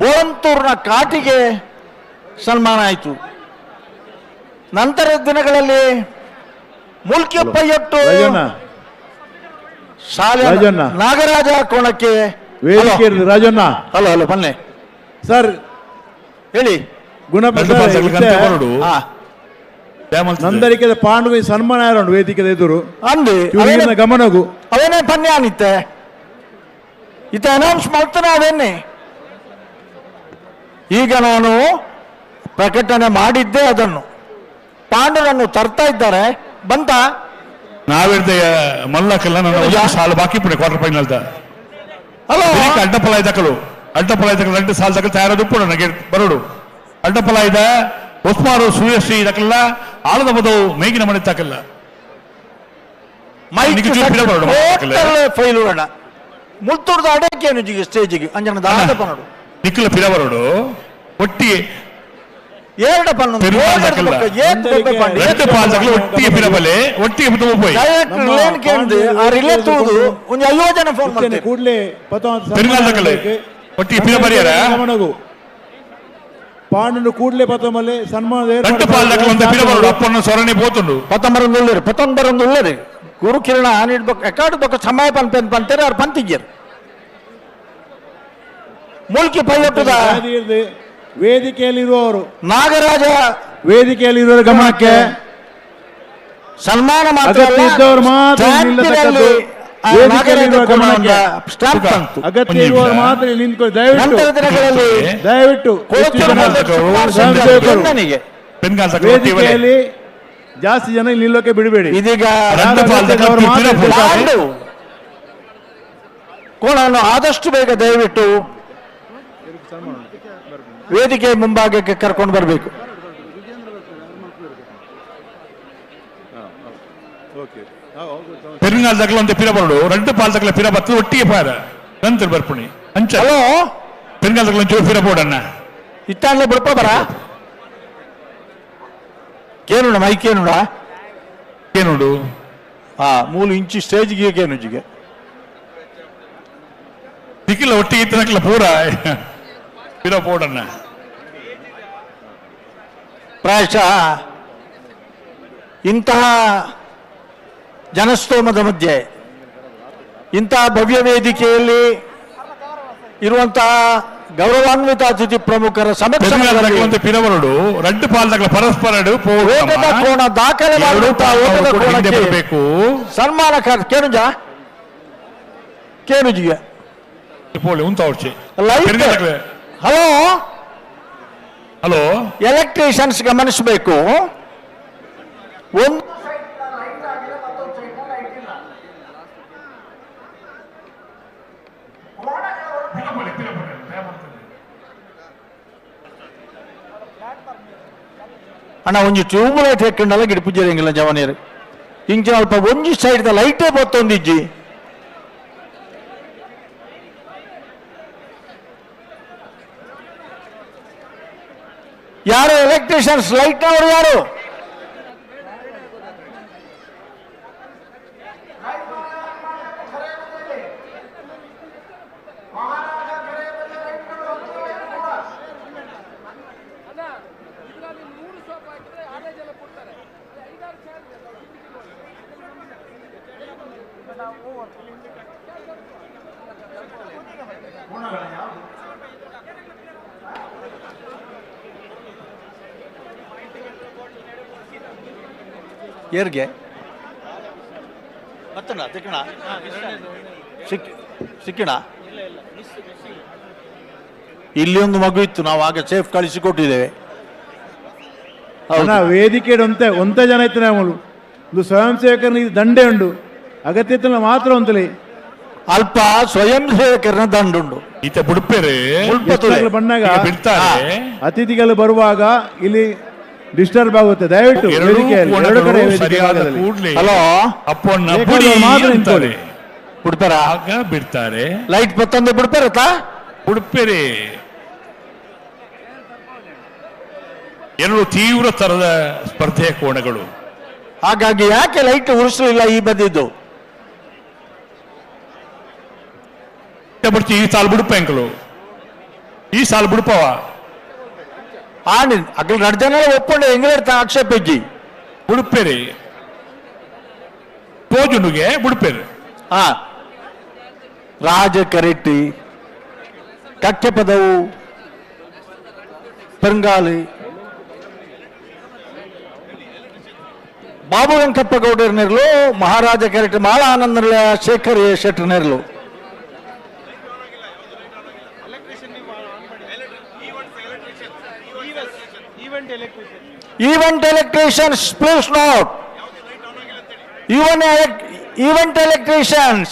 ಬೋಳಂತೂರಿನ ಕಾಟಿಗೆ ಸನ್ಮಾನ ಆಯಿತು. ನಂತರ ದಿನಗಳಲ್ಲಿ ಮುಲ್ಕಿಯಪ್ಪಯ್ಯಟ್ಟು ಶಾಲೆ ನಾಗರಾಜ ಕೋಣಕ್ಕೆ ರಾಜಣ್ಣ. ಹಲೋ ಹಲೋ ಬನ್ನಿ ಸರ್, ಹೇಳಿ. ನಂದರಿಕೆ ಪಾಂಡುವೆ ಸನ್ಮಾನ ಯಾರು ವೇದಿಕೆ ಎದುರು ಅಂದು ಗಮನಗು ಅವನೇ ಪನ್ಯ ಅನಿತ್ತೆ ಇತ ಅನೌನ್ಸ್ ಮಾಡ್ತಾನೆ ಅದೇನೆ. ಈಗ ನಾನು ಪ್ರಕಟಣೆ ಮಾಡಿದ್ದೆ ಅದನ್ನು. ಪಾಂಡುರನ್ನು ತರ್ತಾ ಇದ್ದಾರೆ. ಬಂತ ನಾವಿರ್ದ ಮಲ್ಲಕ್ಕೆಲ್ಲ ನನ್ನ ಸಾಲ ಬಾಕಿ ಪಡೆ ಕ್ವಾರ್ಟರ್ ಫೈನಲ್ ಅಡ್ಡಪಲಾಯ್ದಕಲು రెండు సార్లు దగ్గర తయారదు ఇప్పుడు ನನಗೆ ಬರೋಡು ಅಡ್ಡಪಲಾಯ್ದ ಒಸ್ಮಾರು ಸೂರ್ಯಶ್ರೀ ಇದಕ್ಕೆಲ್ಲ ಆಳದ ಬದವು ಮೇಗಿನ ಮನೆ ತಕ್ಕಲ್ಲ ಮುಲ್ತೂರ್ದ ಅಡಕೇನು ಜಿಗೆ ಸ್ಟೇಜಿಗೆ ಅಂಜನ ದಾದ ಪನಡು ನಿಕ್ಕಲ ಪಿರ ಬರೋಡು ಒಟ್ಟಿ ಎರಡು ಪನ್ನು ಒಟ್ಟಿಗೆ ಪಿರಬಲೆ ಒಟ್ಟಿಗೆ ಹೋಗಿ ಅಯೋಜನೆ ಫೋನ್ ಮಾಡ್ತೇನೆ ಕೂಡಲೇ ಒಟ್ಟಿಗೆ ಪಿರ ಬರಿಯಾರ ಪಾಂಡು ಕೂಡಲೇ ಪತ್ತೊಂಬಲೆ ಸನ್ಮಾನ ಅಪ್ಪನ ಸೊರಣೆ పోతుండు 19 ಉಳ್ಳರಿ ಗುರು ಕಿರಣ ನೀಡ್ಬೇಕು ಎಕಾಡು ಬಕ್ಕ ಸಮಯ ಪಂಪೇರು ಅವ್ರು ಪಂತಿಗ್ಯರು ಮುಲ್ಕಿ ಪೈಯಟ್ಟದ ವೇದಿಕೆಯಲ್ಲಿರುವವರು ನಾಗರಾಜ ವೇದಿಕೆಯಲ್ಲಿರುವ ಗಮನಕ್ಕೆ ಸನ್ಮಾನ ಅಗತ್ಯ ಇದ್ದವರು ಮಾತ್ರ ನಿಲ್ಲತಕ್ಕದ್ದು. ವೇದಿಕೆಯಲ್ಲಿರುವ ಗಮನಕ್ಕೆ ಅಗತ್ಯ ಇರುವವರು ಮಾತ್ರ ಇಲ್ಲಿ ನಿಂತ್ಕೊಳ್ಳಿ. ದಯವಿಟ್ಟು ವೇದಿಕೆಯಲ್ಲಿ ಜಾಸ್ತಿ ಜನ ಇಲ್ಲಿ ನಿಲ್ಲೋಕೆ ಬಿಡಬೇಡಿ. ಇದೀಗ ಕೋಣವನ್ನು ಆದಷ್ಟು ಬೇಗ ದಯವಿಟ್ಟು ವೇದಿಕೆ ಮುಂಭಾಗಕ್ಕೆ ಕರ್ಕೊಂಡು ಬರಬೇಕು. ಪೆರುಗಾಲದಾಗಲ ಒಂದು ಪಿರ ಬರಡು ರೆಡ್ ಪಾಲ್ದಾಗಲ ಪಿರ ಬತ್ತು ಒಟ್ಟಿಗೆ ಪಾರ ನಂತರ ಬರ್ಪುಣಿ ಅಂಚ ಹಲೋ ಪೆರುಗಾಲದಾಗಲ ಒಂಚೂರು ಪಿರ ಬೋಡನ್ನ ಇತ್ತಾಗಲೇ ಬಿಡ್ಪ ಬರ ಕೇನುಡ ಮೈಕೇನುಡ ಕೇನುಡು ಮೂಲು ಇಂಚು ಸ್ಟೇಜ್ಗೆ ಕೇನುಜಿಗೆ ದಿಕ್ಕಿಲ್ಲ ಒಟ್ಟಿಗೆ ಇತ್ತನಕ್ಲ ಪೂರ ಪಿರ ಬೋಡನ್ನ ಪ್ರಾಯಶಃ ಇಂತಹ ಜನಸ್ತೋಮದ ಮಧ್ಯೆ ಇಂತಹ ಭವ್ಯ ವೇದಿಕೆಯಲ್ಲಿ ಇರುವಂತಹ ಗೌರವಾನ್ವಿತ ಅತಿಥಿ ಪ್ರಮುಖರ ಒಂದು ಪಿರವರಡು ರೆಡ್ ಪಾಲ್ದಾಗಲ ಪರಸ್ಪರ ಓಟದ ಕೋಣ ದಾಖಲೆ ಮಾಡಬೇಕು. ಸನ್ಮಾನ ಕೇನುಜ ಕೇನುಜಿಗೆ ಹಲೋ ಹಲೋ ಎಲೆಕ್ಟ್ರಿಷಿಯನ್ಸ್ ಗಮನಿಸಬೇಕು. ಒಂದು ಅಣ್ಣ ಒಂಜಿ ಟ್ಯೂಬ್ ಲೈಟ್ ಹಾಕೊಂಡಲ್ಲ ಗಿಡಪುಜ್ಜರಂಗಿಲ್ಲ ಜವನಿಯರು ಇಂಚ ಅಲ್ಪ ಒಂಜಿ ಸೈಡ್ ಲೈಟೇ ಬತ್ತೊಂದಿಜ್ಜಿ ಯಾರು ಎಲೆಕ್ಟ್ರಿಷಿಯನ್ಸ್ ಲೈಟ್ ನವರು ಯಾರು ಏರ್ಗೆ ಸಿಕ್ಕಿಣ ಇಲ್ಲಿ ಒಂದು ಮಗು ಇತ್ತು, ನಾವು ಆಗ ಸೇಫ್ ಕಳಿಸಿಕೊಟ್ಟಿದ್ದೇವೆ. ವೇದಿಕೆ ಒಂತ ಜನ ಇತ್ತು ನಾವು ಒಂದು ಸ್ವಯಂ ಸೇವಕರನ್ನ ಇದು ದಂಡೆ ಉಂಡು ಅಗತ್ಯ ಇತ್ತು ಮಾತ್ರ ಒಂತಲಿ ಅಲ್ಪ ಸ್ವಯಂ ಸೇವಕರನ್ನ ದಂಡುಂಡು ಈತ ಬಿಡ್ಪೇರೆ ಬಂದಾಗ ಅತಿಥಿಗಳು ಬರುವಾಗ ಇಲ್ಲಿ ಡಿಸ್ಟರ್ಬ್ ಆಗುತ್ತೆ. ದಯವಿಟ್ಟು ವೇದಿಕೆಯಲ್ಲಿ ಎರಡು ಕಡೆ ಹಲೋ ಮಾತ್ರ ನಿಂತ್ಕೊಳ್ಳಿ. ಬಿಡ್ತಾರ ಬಿಡ್ತಾರೆ ಲೈಟ್ ಬತ್ತೊಂದು ಬಿಡ್ತಾರತ್ತ ಬಿಡ್ಪೇರೆ. ಎರಡು ತೀವ್ರ ತರದ ಸ್ಪರ್ಧೆಯ ಕೋಣಗಳು, ಹಾಗಾಗಿ ಯಾಕೆ ಲೈಟ್ ಉರಿಸಲಿಲ್ಲ ಈ ಬದಿದ್ದು ಈ ಸಾಲು ಬಿಡುಪಂಕಲು ಈ ಸಾಲು ಬಿಡುಪವ ಅక్కడ 2 ಜನ ಒಪ್ಕೊಂಡೆ ಹೆಂಗ್ ಆಕ್ಷೇಪಿಜ್ಜಿ ಬಿಡುಪೇರಿ ತೋಜುನುಗೆ ಬಿಡುಪೇರಿ ರಾಜ ಕರೆಟ್ಟಿ ಕಕ್ಕೆ ಪದವು ಪೆರಂಗಾಲಿ ಬಾಬು ವೆಂಕಪ್ಪ ಗೌಡರ್ನಿರ್ಲು ಮಹಾರಾಜ ಕೆರೆಟ್ಟಿ ಮಾಳ ಆನಂದ Shekhar ಶೆಟ್ಟರ್ನಿರ್ಲು Event electricians, please note. Event electricians.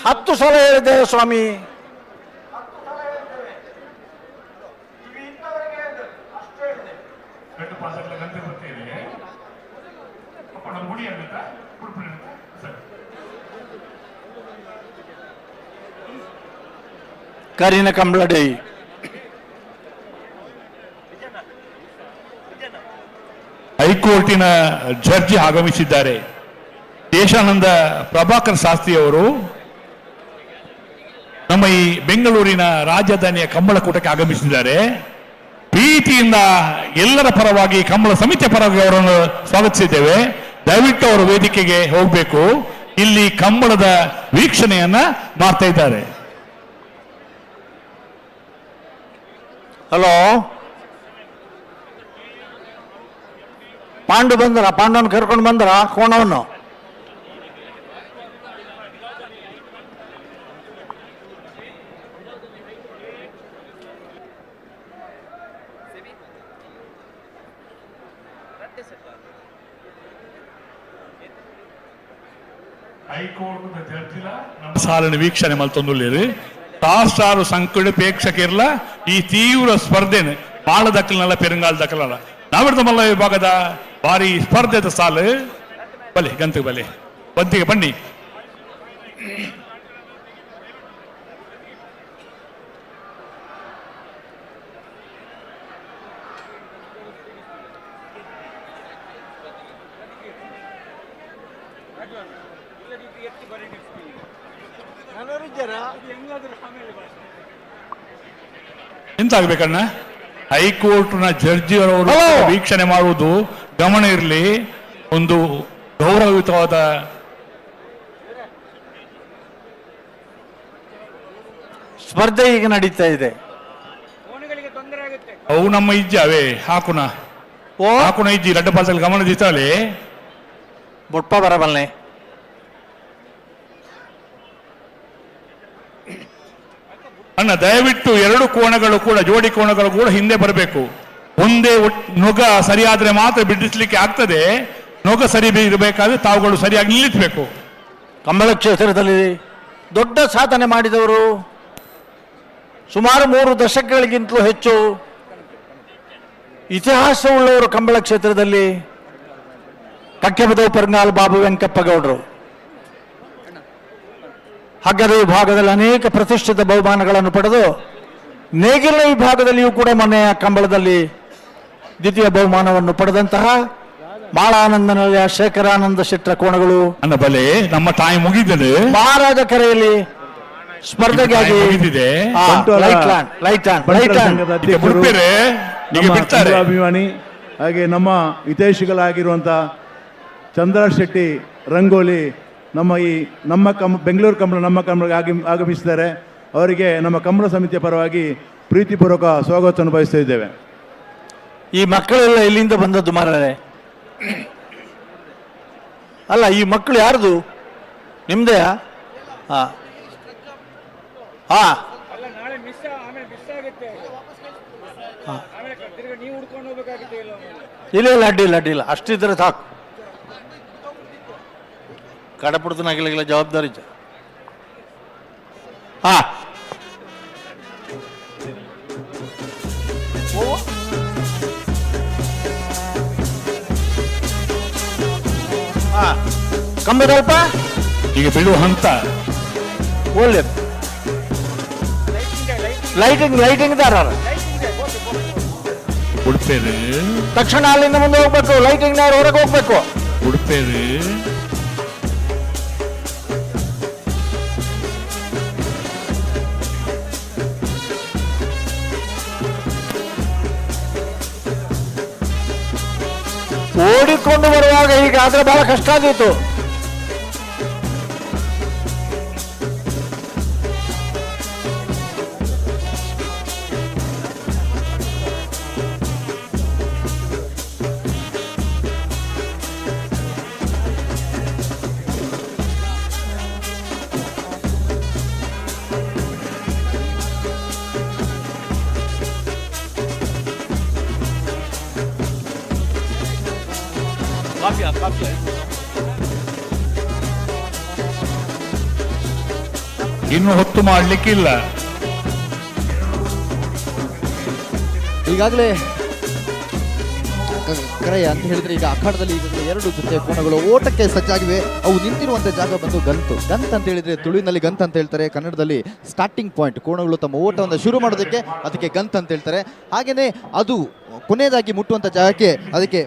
ಹತ್ತು ಸಲ ಹೇಳಿದ್ದೇವೆ ಸ್ವಾಮಿ. ಕರಿನ ಕಂಬಳಡಿ ಹೈಕೋರ್ಟಿನ ಜಡ್ಜಿ ಆಗಮಿಸಿದ್ದಾರೆ. ದೇಶಾನಂದ ಪ್ರಭಾಕರ್ ಶಾಸ್ತ್ರಿ ಅವರು ನಮ್ಮ ಈ ಬೆಂಗಳೂರಿನ ರಾಜಧಾನಿಯ ಕಂಬಳಕೂಟಕ್ಕೆ ಆಗಮಿಸಿದ್ದಾರೆ. ಪ್ರೀತಿಯಿಂದ ಎಲ್ಲರ ಪರವಾಗಿ ಕಂಬಳ ಸಮಿತಿಯ ಪರವಾಗಿ ಅವರನ್ನು ಸ್ವಾಗತಿಸಿದ್ದೇವೆ. ದಯವಿಟ್ಟು ಅವರು ವೇದಿಕೆಗೆ ಹೋಗಬೇಕು. ಇಲ್ಲಿ ಕಂಬಳದ ವೀಕ್ಷಣೆಯನ್ನ ಮಾಡ್ತಾ ಇದ್ದಾರೆ. ಹಲೋ, ಪಾಂಡು ಬಂದ್ರ? ಪಾಂಡವನ್ ಕರ್ಕೊಂಡು ಬಂದ್ರ ಕೋಣವನ್ನು? ಸಾಲಿನ ವೀಕ್ಷಣೆ ಮಲ್ತೊಂದುಲ್ಲೇರು ಸಹಸ್ರಾರು ಸಂಕುಳ ಪ್ರೇಕ್ಷಕರ್ಲ ಈ ತೀವ್ರ ಸ್ಪರ್ಧೆನ ಬಾಳ ದಕ್ಕಲನಲ್ಲ ಪೆರಂಗಾಲ ದಕ್ಕಲಲ್ಲ ನಾವಿಡ್ದ ಮಲ್ಲ ವಿಭಾಗದ ಭಾರಿ ಸ್ಪರ್ಧೆದ ಸಾಲು ಬಲೆ ಗಂತು ಬಲೆ ಬಂತಿಗೆ ಬನ್ನಿ. ಎಂತಾಗಬೇಕಣ್ಣ? ಹೈಕೋರ್ಟ್ನ ಜಡ್ಜಿಯವರು ವೀಕ್ಷಣೆ ಮಾಡುವುದು ಗಮನ ಇರಲಿ. ಒಂದು ಗೌರವಯುತವಾದ ಸ್ಪರ್ಧೆ ಈಗ ನಡೀತಾ ಇದೆ. ಅವು ನಮ್ಮ ಇಜ್ಜಾವೇ ಹಾಕುನ ಹಾಕುನ ಇಜ್ಜಿ ಲಡ್ಡ ಪಾಲ್ದಲ್ಲಿ ಗಮನ ದಿತ್ತಾಲೆ ಬೊಟ್ಪ ಬರಬಲ್ಲೆ. ಅಣ್ಣ ದಯವಿಟ್ಟು ಎರಡು ಕೋಣಗಳು ಕೂಡ ಜೋಡಿ ಕೋಣಗಳು ಕೂಡ ಹಿಂದೆ ಬರಬೇಕು. ಒಂದೇ ನೊಗ ಸರಿಯಾದ್ರೆ ಮಾತ್ರ ಬಿಡಿಸ್ಲಿಕ್ಕೆ ಆಗ್ತದೆ. ನೊಗ ಸರಿ ಇರಬೇಕಾದ್ರೆ ತಾವುಗಳು ಸರಿಯಾಗಿ ನಿಲ್ಲಿಸಬೇಕು. ಕಂಬಳ ಕ್ಷೇತ್ರದಲ್ಲಿ ದೊಡ್ಡ ಸಾಧನೆ ಮಾಡಿದವರು, ಸುಮಾರು 3 ದಶಕಗಳಿಗಿಂತಲೂ ಹೆಚ್ಚು ಇತಿಹಾಸವುಳ್ಳವರು ಕಂಬಳ ಕ್ಷೇತ್ರದಲ್ಲಿ ಕಕ್ಕೆಬದವು ಪೆರಂಗಾಲ್ ಬಾಬು ವೆಂಕಪ್ಪ ಗೌಡರು. ಹಗ್ಗದ ವಿಭಾಗದಲ್ಲಿ ಅನೇಕ ಪ್ರತಿಷ್ಠಿತ ಬಹುಮಾನಗಳನ್ನು ಪಡೆದು ನೇಗಿಲ ವಿಭಾಗದಲ್ಲಿಯೂ ಕೂಡ ಮೊನ್ನೆಯ ಕಂಬಳದಲ್ಲಿ ದ್ವಿತೀಯ ಬಹುಮಾನವನ್ನು ಪಡೆದಂತಹ ಮಾಳಾನಂದನಲ್ಲಿಯ ಶೇಖರಾನಂದ ಶೆಟ್ಟರ ಕೋಣಗಳು ಬಲೆ ನಮ್ಮ ತಾಯಿ ಮುಗಿದರೆ ಮಹಾರಾಜ ಕೆರೆಯಲ್ಲಿ ಸ್ಪರ್ಧೆಗಾಗಿ ಅಭಿಮಾನಿ ಹಾಗೆ ನಮ್ಮ ಹಿತೈಷಿಗಳಾಗಿರುವಂಥ ಚಂದ್ರ ಶೆಟ್ಟಿ ರಂಗೋಲಿ ನಮ್ಮ ಬೆಂಗಳೂರು ಕಂಬಳ ನಮ್ಮ ಕಂಬಳಕ್ಕೆ ಆಗಮಿಸಿದ್ದಾರೆ. ಅವರಿಗೆ ನಮ್ಮ ಕಂಬಳ ಸಮಿತಿಯ ಪರವಾಗಿ ಪ್ರೀತಿಪೂರ್ವಕ ಸ್ವಾಗತವನ್ನು ಬಯಸ್ತಾ ಇದ್ದೇವೆ. ಈ ಮಕ್ಕಳೆಲ್ಲ ಎಲ್ಲಿಂದ ಬಂದದ್ದು ಮಾರಾರೆ? ಅಲ್ಲ, ಈ ಮಕ್ಕಳು ಯಾರ್ದು? ನಿಮ್ದೇ? ಇಲ್ಲ ಅಡ್ಡಿಲ್ಲ ಅಷ್ಟಿದ್ರೆ ಸಾಕು. ಕಡಪುಡ್ತನಾಗಿಲ್ಲ ಜವಾಬ್ದಾರಿ. ಕಂಬದಲ್ಪ ಈಗ ಬಿಡುವ ಹಂತ ಒಳ್ಳೆಯದು. ಲೈಟಿಂಗ್ ದಾರ ಉಡುಪೇರು ತಕ್ಷಣ ಅಲ್ಲಿಂದ ಮುಂದೆ ಹೋಗ್ಬೇಕು. ಲೈಟಿಂಗ್ ಹೊರಗೆ ಹೋಗ್ಬೇಕು. ಉಡುಪೇರು ಓಡಿಕೊಂಡು ಬರುವಾಗ ಈಗ ಆದ್ರೆ ಬಹಳ ಕಷ್ಟ ಆದಿತ್ತು. ಇನ್ನು ಹೊತ್ತು ಮಾಡಲಿಕ್ಕಿಲ್ಲ. ಈಗಾಗಲೇ ಕರೆ ಅಂತ ಹೇಳಿದ್ರೆ ಈಗ ಅಖಾಡದಲ್ಲಿ ಈಗಾಗಲೇ 2 ಜೊತೆ ಕೋಣಗಳು ಓಟಕ್ಕೆ ಸಜ್ಜಾಗಿವೆ. ಅವು ನಿಂತಿರುವಂಥ ಜಾಗ ಬಂದು ಗಂತ್ ಅಂತ ಹೇಳಿದ್ರೆ ತುಳುವಿನಲ್ಲಿ ಗಂತ್ ಅಂತ ಹೇಳ್ತಾರೆ, ಕನ್ನಡದಲ್ಲಿ ಸ್ಟಾರ್ಟಿಂಗ್ ಪಾಯಿಂಟ್. ಕೋಣಗಳು ತಮ್ಮ ಓಟವನ್ನು ಶುರು ಮಾಡೋದಕ್ಕೆ ಅದಕ್ಕೆ ಗಂತ್ ಅಂತ ಹೇಳ್ತಾರೆ. ಹಾಗೆಯೇ ಅದು ಕೊನೆಯದಾಗಿ ಮುಟ್ಟುವಂಥ ಜಾಗಕ್ಕೆ ಅದಕ್ಕೆ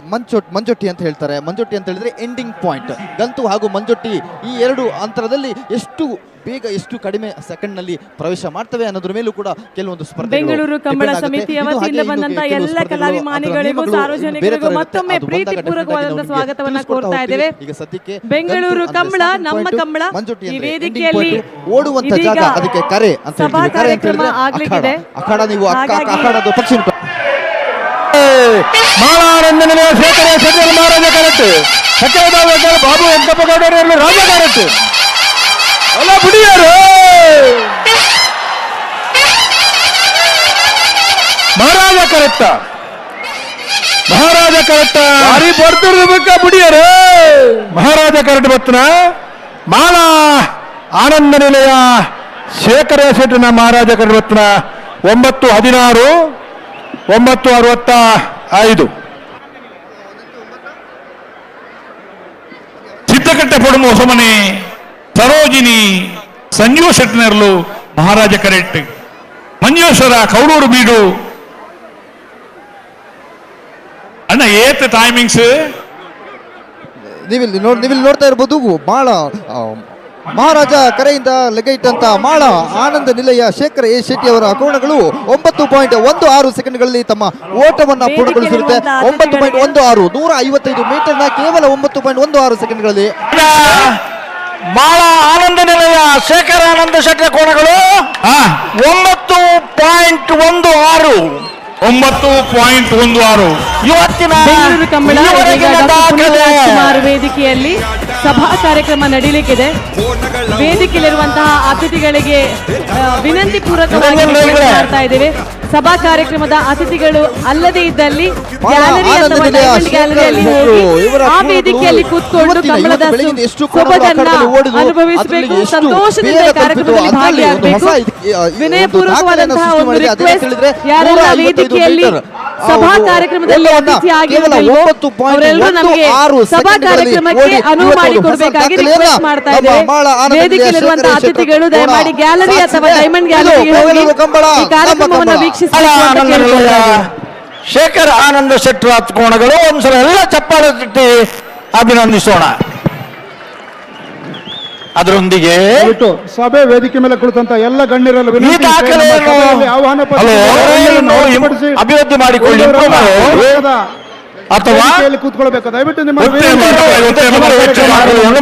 ಮಂಜೊಟ್ಟಿ ಅಂತ ಹೇಳ್ತಾರೆ. ಮಂಜೊಟ್ಟಿ ಅಂತ ಹೇಳಿದ್ರೆ ಎಂಡಿಂಗ್ ಪಾಯಿಂಟ್. ಗಂತು ಹಾಗೂ ಮಂಜೊಟ್ಟಿ ಈ 2 ಅಂತರದಲ್ಲಿ ಎಷ್ಟು ಬೇಗ ಎಷ್ಟು ಕಡಿಮೆ ಸೆಕೆಂಡ್ ನಲ್ಲಿ ಪ್ರವೇಶ ಮಾಡ್ತವೆ ಅನ್ನೋದ್ರ ಮೇಲೂ ಕೂಡ ಕೆಲವೊಂದು ಸ್ಪರ್ಧೆಗಳು ಬೆಂಗಳೂರು ಕಂಬಳ depend ಆಗುತ್ತೆ. ಸಮಿತಿಯ ಇದು ವತಿಯಿಂದ ಹಾಗೆ ಬಂದಂತ ಕೆಲವು ಎಲ್ಲ ಸ್ಪರ್ಧೆಗಳು, ಕಲಾಭಿಮಾನಿಗಳಿಗೂ ಅದರ ನಿಯಮಗಳು ಸಾರ್ವಜನಿಕರಿಗೂ ಬೇರೆ ತರ ಮತ್ತೊಮ್ಮೆ ಇರುತ್ತೆ. ಅದು ಬಂದಾಗ ಪ್ರೀತಿಪೂರ್ವಕವಾದಂತಹ definitely ಸ್ವಾಗತವನ್ನ ತಿಳಿಸ್ಕೊಡ್ತಾ ಕೋರ್ತಾ ಹೋಗ್ತೀವಿ. ಇದ್ದೇವೆ. ಈಗ ಸದ್ಯಕ್ಕೆ ಬೆಂಗಳೂರು ಗಂಟು ಕಂಬಳ ಅಂದ್ರೆ ನಮ್ಮ starting ಕಂಬಳ point, ಮಂಜುಟಿ ಈ ಅಂದ್ರೆ ವೇದಿಕೆಯಲ್ಲಿ ending point, ಓಡುವಂತ ಇದೀಗ ಜಾಗ ಅದಕ್ಕೆ ಕರೆ ಅಂತ ಸಭಾ ಹೇಳ್ತೀವಿ. ಕರೆ ಅಂತ ಕಾರ್ಯಕ್ರಮ ಹೇಳಿದ್ರೆ ಆಗ್ಲಿಕ್ಕಿದೆ. ಅಖಾಡ ನೀವು ಹಾಗಾಗಿ ಅಖಾಡದ ಪಕ್ಷಿ ಮಾಲಾನಂದ ನಿಲಯ ಶೇಖರ ಶೆಟ್ಟರ್ ಮಹಾರಾಜ ಕರೆಕ್ಟ್ ಸತ್ಯವಾದ ಬಾಬು ವೆಂಕಪ್ಪ ಗೌಡರು ರಾಜ ಕರೆಕ್ಟ್ ಅಲ್ಲ ಬಿಡಿಯಾರು ಮಹಾರಾಜ ಕರೆಕ್ಟ ಮಹಾರಾಜ ಕರೆಕ್ಟ ಭಾರಿ ಬರ್ತಿರ್ಬೇಕ ಬಿಡಿಯಾರು ಮಹಾರಾಜ ಕರೆಕ್ಟ್ ಬತ್ತನ ಮಾಲಾ ಆನಂದ ನಿಲಯ ಶೇಖರ ಶೆಟ್ಟನ ಮಹಾರಾಜ ಕರೆಕ್ಟ್ ಬತ್ತನ 9:16 9:65 ಚಿತ್ತಕಟ್ಟೆ ಪೊಡುಮು ಹೊಸಮನೆ ಸರೋಜಿನಿ ಸಂಜೀವ ಶೆಟ್ಟನರ್ಲು ಮಹಾರಾಜ ಕರೆಕ್ಟ್ ಮಂಜೇಶ್ವರ ಕೌಡೂರು ಬೀಡು ಅಣ್ಣ ಏತ್ ಟೈಮಿಂಗ್ಸ್ ನೀವಿಲ್ಲಿ ನೋಡ್ತಾ ಇರ್ಬೋದು ಬಹಳ ಮಹಾರಾಜ ಕರೆಯಿಂದ ಲಗೈಟಂತ ಮಾಳ ಆನಂದ ನಿಲಯ ಶೇಖರ ಎ ಶೆಟ್ಟಿ ಅವರ ಕೋಣಗಳು 9.16 ಸೆಕೆಂಡ್ಗಳಲ್ಲಿ ತಮ್ಮ ಓಟವನ್ನ ಪೂರ್ಣಗೊಳಿಸಿರುತ್ತೆ. 9.16 155 ಮೀಟರ್ನ ಕೇವಲ 9.16 ಸೆಕೆಂಡ್ಗಳಲ್ಲಿ ಮಾಳ ಆನಂದ ನಿಲಯ ಶೇಖರ ಆನಂದ ಶೆಟ್ಟಿ ಕೋಣಗಳು 9.16 ಇವತ್ತಿನ ಬೆಂಗಳೂರು ಕಂಬಳ ಈವರೆಗಿನ ದಾಖಲೆ. ಸುಮಾರು ವೇದಿಕೆಯಲ್ಲಿ ಸಭಾ ಕಾರ್ಯಕ್ರಮ ನಡೀಲಿಕ್ಕಿದೆ. ವೇದಿಕೆಯಲ್ಲಿರುವಂತಹ ಅತಿಥಿಗಳಿಗೆ ವಿನಂತಿ ಪೂರ್ವಕವಾಗಿ ಮಾಡ್ತಾ ಇದ್ದೇವೆ. ಸಭಾ ಕಾರ್ಯಕ್ರಮದ ಅತಿಥಿಗಳು ಅಲ್ಲದೆ ಇದ್ದಲ್ಲಿ ಗ್ಯಾಲರಿ ಅಥವಾ ಡೈಮಂಡ್ ಗ್ಯಾಲರಿಯಲ್ಲಿ ಹೋಗಿ ಆ ವೇದಿಕೆಯಲ್ಲಿ ಕೂತ್ಕೊಂಡು ಕಂಬಳದ ಸೊಬಗನ್ನ ಅನುಭವಿಸಬೇಕು. ಸಂತೋಷದಿಂದ ಈ ಕಾರ್ಯಕ್ರಮದಲ್ಲಿ ಭಾಗಿಯಾಗಬೇಕು. ವಿನಯಪೂರ್ವಕವಾದಂತಹ ಒಂದು ರಿಕ್ವೆಸ್ಟ್, ಯಾರೆಲ್ಲ ವೇದಿಕೆಯಲ್ಲಿ ಸಭಾ ಕಾರ್ಯಕ್ರಮದಲ್ಲಿ ಅತಿಥಿಯಾಗಿರಬೇಕು ಅವರೆಲ್ಲರೂ ನಮಗೆ ಸಭಾ ಕಾರ್ಯಕ್ರಮಕ್ಕೆ ಅನುವು ಮಾಡಿಕೊಡ್ಬೇಕಾಗಿ ರಿಕ್ವೆಸ್ಟ್ ಮಾಡ್ತಾ ಇದ್ದೇವೆ. ವೇದಿಕೆಯಲ್ಲಿರುವಂತಹ ಅತಿಥಿಗಳು ದಯಮಾಡಿ ಗ್ಯಾಲರಿ ಅಥವಾ ಡೈಮಂಡ್ ಗ್ಯಾಲರಿಗೆ ಹೋಗಿ ಈ ಕಾರ್ಯಕ್ರಮವನ್ನು ವೀಕ್ಷಿಸಬೇಕು ಅಂತ ಕೇಳ್ಕೊಳ್ತಾ ಶೇಖರ ಆನಂದ ಶೆಟ್ಟಿ ಕೋಣಗಳು ಒಂದ್ಸಲ ಎಲ್ಲ ಚಪ್ಪಾಳೆ ತಟ್ಟಿ ಅಭಿನಂದಿಸೋಣ. ಅದರೊಂದಿಗೆ ಸಭೆ ವೇದಿಕೆ ಮೇಲೆ ಕುಳಿತಂತ ಎಲ್ಲ ಗಣ್ಯರನ್ನು ಈ ದಾಖಲೆಯನ್ನು ಅಭಿವೃದ್ಧಿ ಮಾಡಿಕೊಳ್ಳಿ ಅಥವಾ ಕೂತ್ಕೊಳ್ಬೇಕು. ದಯವಿಟ್ಟು ನಿಮ್ಮ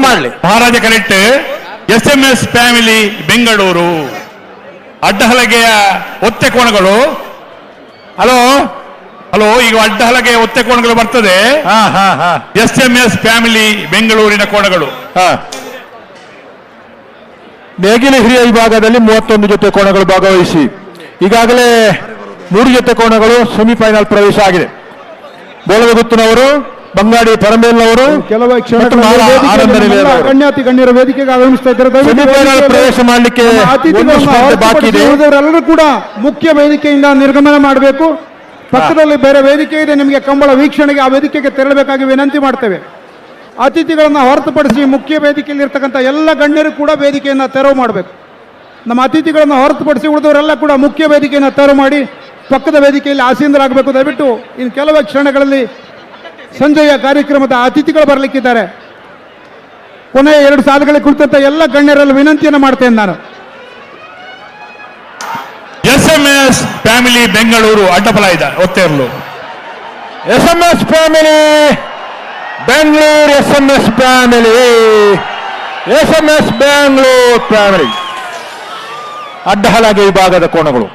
ಮಾಡಲಿ. ಮಹಾರಾಜ ಕರೆಕ್ಟ್ SMS ಫ್ಯಾಮಿಲಿ ಬೆಂಗಳೂರು ಅಡ್ಡಹಲಗೆಯ ಒತ್ತೆ ಕೋಣಗಳು. ಹಲೋ ಈಗ ಅಡ್ಡಹಲಗೆಯ ಒತ್ತೆ ಕೋಣಗಳು ಬರ್ತದೆ. SMS ಫ್ಯಾಮಿಲಿ ಬೆಂಗಳೂರಿನ ಕೋಣಗಳು. ನೇಗಿಲ ಹಿರಿಯ ವಿಭಾಗದಲ್ಲಿ 31 ಜೊತೆ ಕೋಣಗಳು ಭಾಗವಹಿಸಿ ಈಗಾಗಲೇ 3 ಜೊತೆ ಕೋಣಗಳು ಸೆಮಿಫೈನಲ್ ಪ್ರವೇಶ ಆಗಿದೆ. ಬೋಳಗುತ್ತಿನವರು, ಬಂಗಾಡಿ ಪರಮೇಲ್ನವರು, ಕೆಲವು ಗಣ್ಯಾತಿ ಗಣ್ಯರ ವೇದಿಕೆಗೆ ಆಗಮಿಸ್ತಾ ಇದ್ದಾರೆ. ಸೆಮಿಫೈನಲ್ ಪ್ರವೇಶ ಮಾಡಲಿಕ್ಕೆ ಬಾಕಿ ಇದೆ. ಉಳಿದವರೆಲ್ಲರೂ ಕೂಡ ಮುಖ್ಯ ವೇದಿಕೆಯಿಂದ ನಿರ್ಗಮನ ಮಾಡಬೇಕು. ಪಕ್ಕದಲ್ಲಿ ಬೇರೆ ವೇದಿಕೆ ಇದೆ, ನಿಮಗೆ ಕಂಬಳ ವೀಕ್ಷಣೆಗೆ ಆ ವೇದಿಕೆಗೆ ತೆರಳಬೇಕಾಗಿ ವಿನಂತಿ ಮಾಡ್ತೇವೆ. ಅತಿಥಿಗಳನ್ನು ಹೊರತುಪಡಿಸಿ ಮುಖ್ಯ ವೇದಿಕೆಯಲ್ಲಿ ಇರ್ತಕ್ಕಂಥ ಎಲ್ಲ ಗಣ್ಯರು ಕೂಡ ವೇದಿಕೆಯನ್ನು ತೆರವು ಮಾಡಬೇಕು. ನಮ್ಮ ಅತಿಥಿಗಳನ್ನು ಹೊರತುಪಡಿಸಿ ಉಳಿದವರೆಲ್ಲ ಕೂಡ ಮುಖ್ಯ ವೇದಿಕೆಯನ್ನು ತೆರವು ಮಾಡಿ ಪಕ್ಕದ ವೇದಿಕೆಯಲ್ಲಿ ಆಸೀನರಾಗಬೇಕು. ದಯವಿಟ್ಟು ಇನ್ನು ಕೆಲವೇ ಕ್ಷಣಗಳಲ್ಲಿ ಸಂಜೆಯ ಕಾರ್ಯಕ್ರಮದ ಅತಿಥಿಗಳು ಬರಲಿಕ್ಕಿದ್ದಾರೆ. ಕೊನೆಯ 2 ಸಾಲುಗಳಿಗೆ ಕುಳಿತಂತ ಎಲ್ಲ ಗಣ್ಯರಲ್ಲಿ ವಿನಂತಿಯನ್ನು ಮಾಡ್ತೇನೆ ನಾನು. SMS ಫ್ಯಾಮಿಲಿ ಬೆಂಗಳೂರು ಅಡ್ಡಫಲ ಇದೆ ಒತ್ತೇರ್ಲು. SMS family Bengaluru, SMS family Bengaluru family ಅಡ್ಡಹಲಗೆ ವಿಭಾಗದ ಕೋಣಗಳು.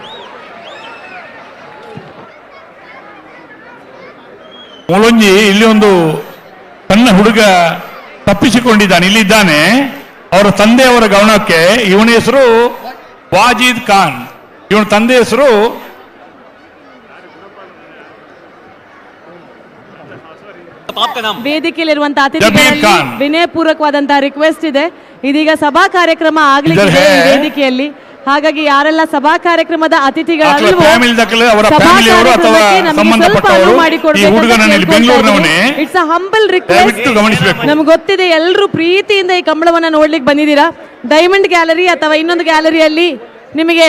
ಮೊಲೊಂಜಿ ಇಲ್ಲಿ ಒಂದು ಸಣ್ಣ ಹುಡುಗ ತಪ್ಪಿಸಿಕೊಂಡಿದ್ದಾನೆ, ಇಲ್ಲಿದ್ದಾನೆ. ಅವರ ತಂದೆಯವರ ಗಮನಕ್ಕೆ ಇವನ ಹೆಸರು ವಾಜಿದ್ ಖಾನ್, ಇವನ ತಂದೆ ಹೆಸರು ವೇದಿಕೆಯಲ್ಲಿರುವಂತಹ ಅತಿಥಿಗಳಲ್ಲಿ ವಿನಯಪೂರ್ವಕವಾದಂತಹ ರಿಕ್ವೆಸ್ಟ್ ಇದೆ. ಇದೀಗ ಸಭಾ ಕಾರ್ಯಕ್ರಮ ಆಗ್ಲಿಕ್ಕೆ ವೇದಿಕೆಯಲ್ಲಿ. ಹಾಗಾಗಿ ಯಾರೆಲ್ಲ ಸಭಾ ಕಾರ್ಯಕ್ರಮದ ಅತಿಥಿಗಳಲ್ಲೂ ಇಟ್ಸ್ ಅ ಹಂಬಲ್ ರಿಕ್ವೆಸ್ಟ್. ನಮ್ಗೆ ಗೊತ್ತಿದೆ ಎಲ್ಲರೂ ಪ್ರೀತಿಯಿಂದ ಈ ಕಂಬಳವನ್ನ ನೋಡ್ಲಿಕ್ಕೆ ಬಂದಿದ್ದೀರಾ. ಡೈಮಂಡ್ ಗ್ಯಾಲರಿ ಅಥವಾ ಇನ್ನೊಂದು ಗ್ಯಾಲರಿಯಲ್ಲಿ ನಿಮಗೆ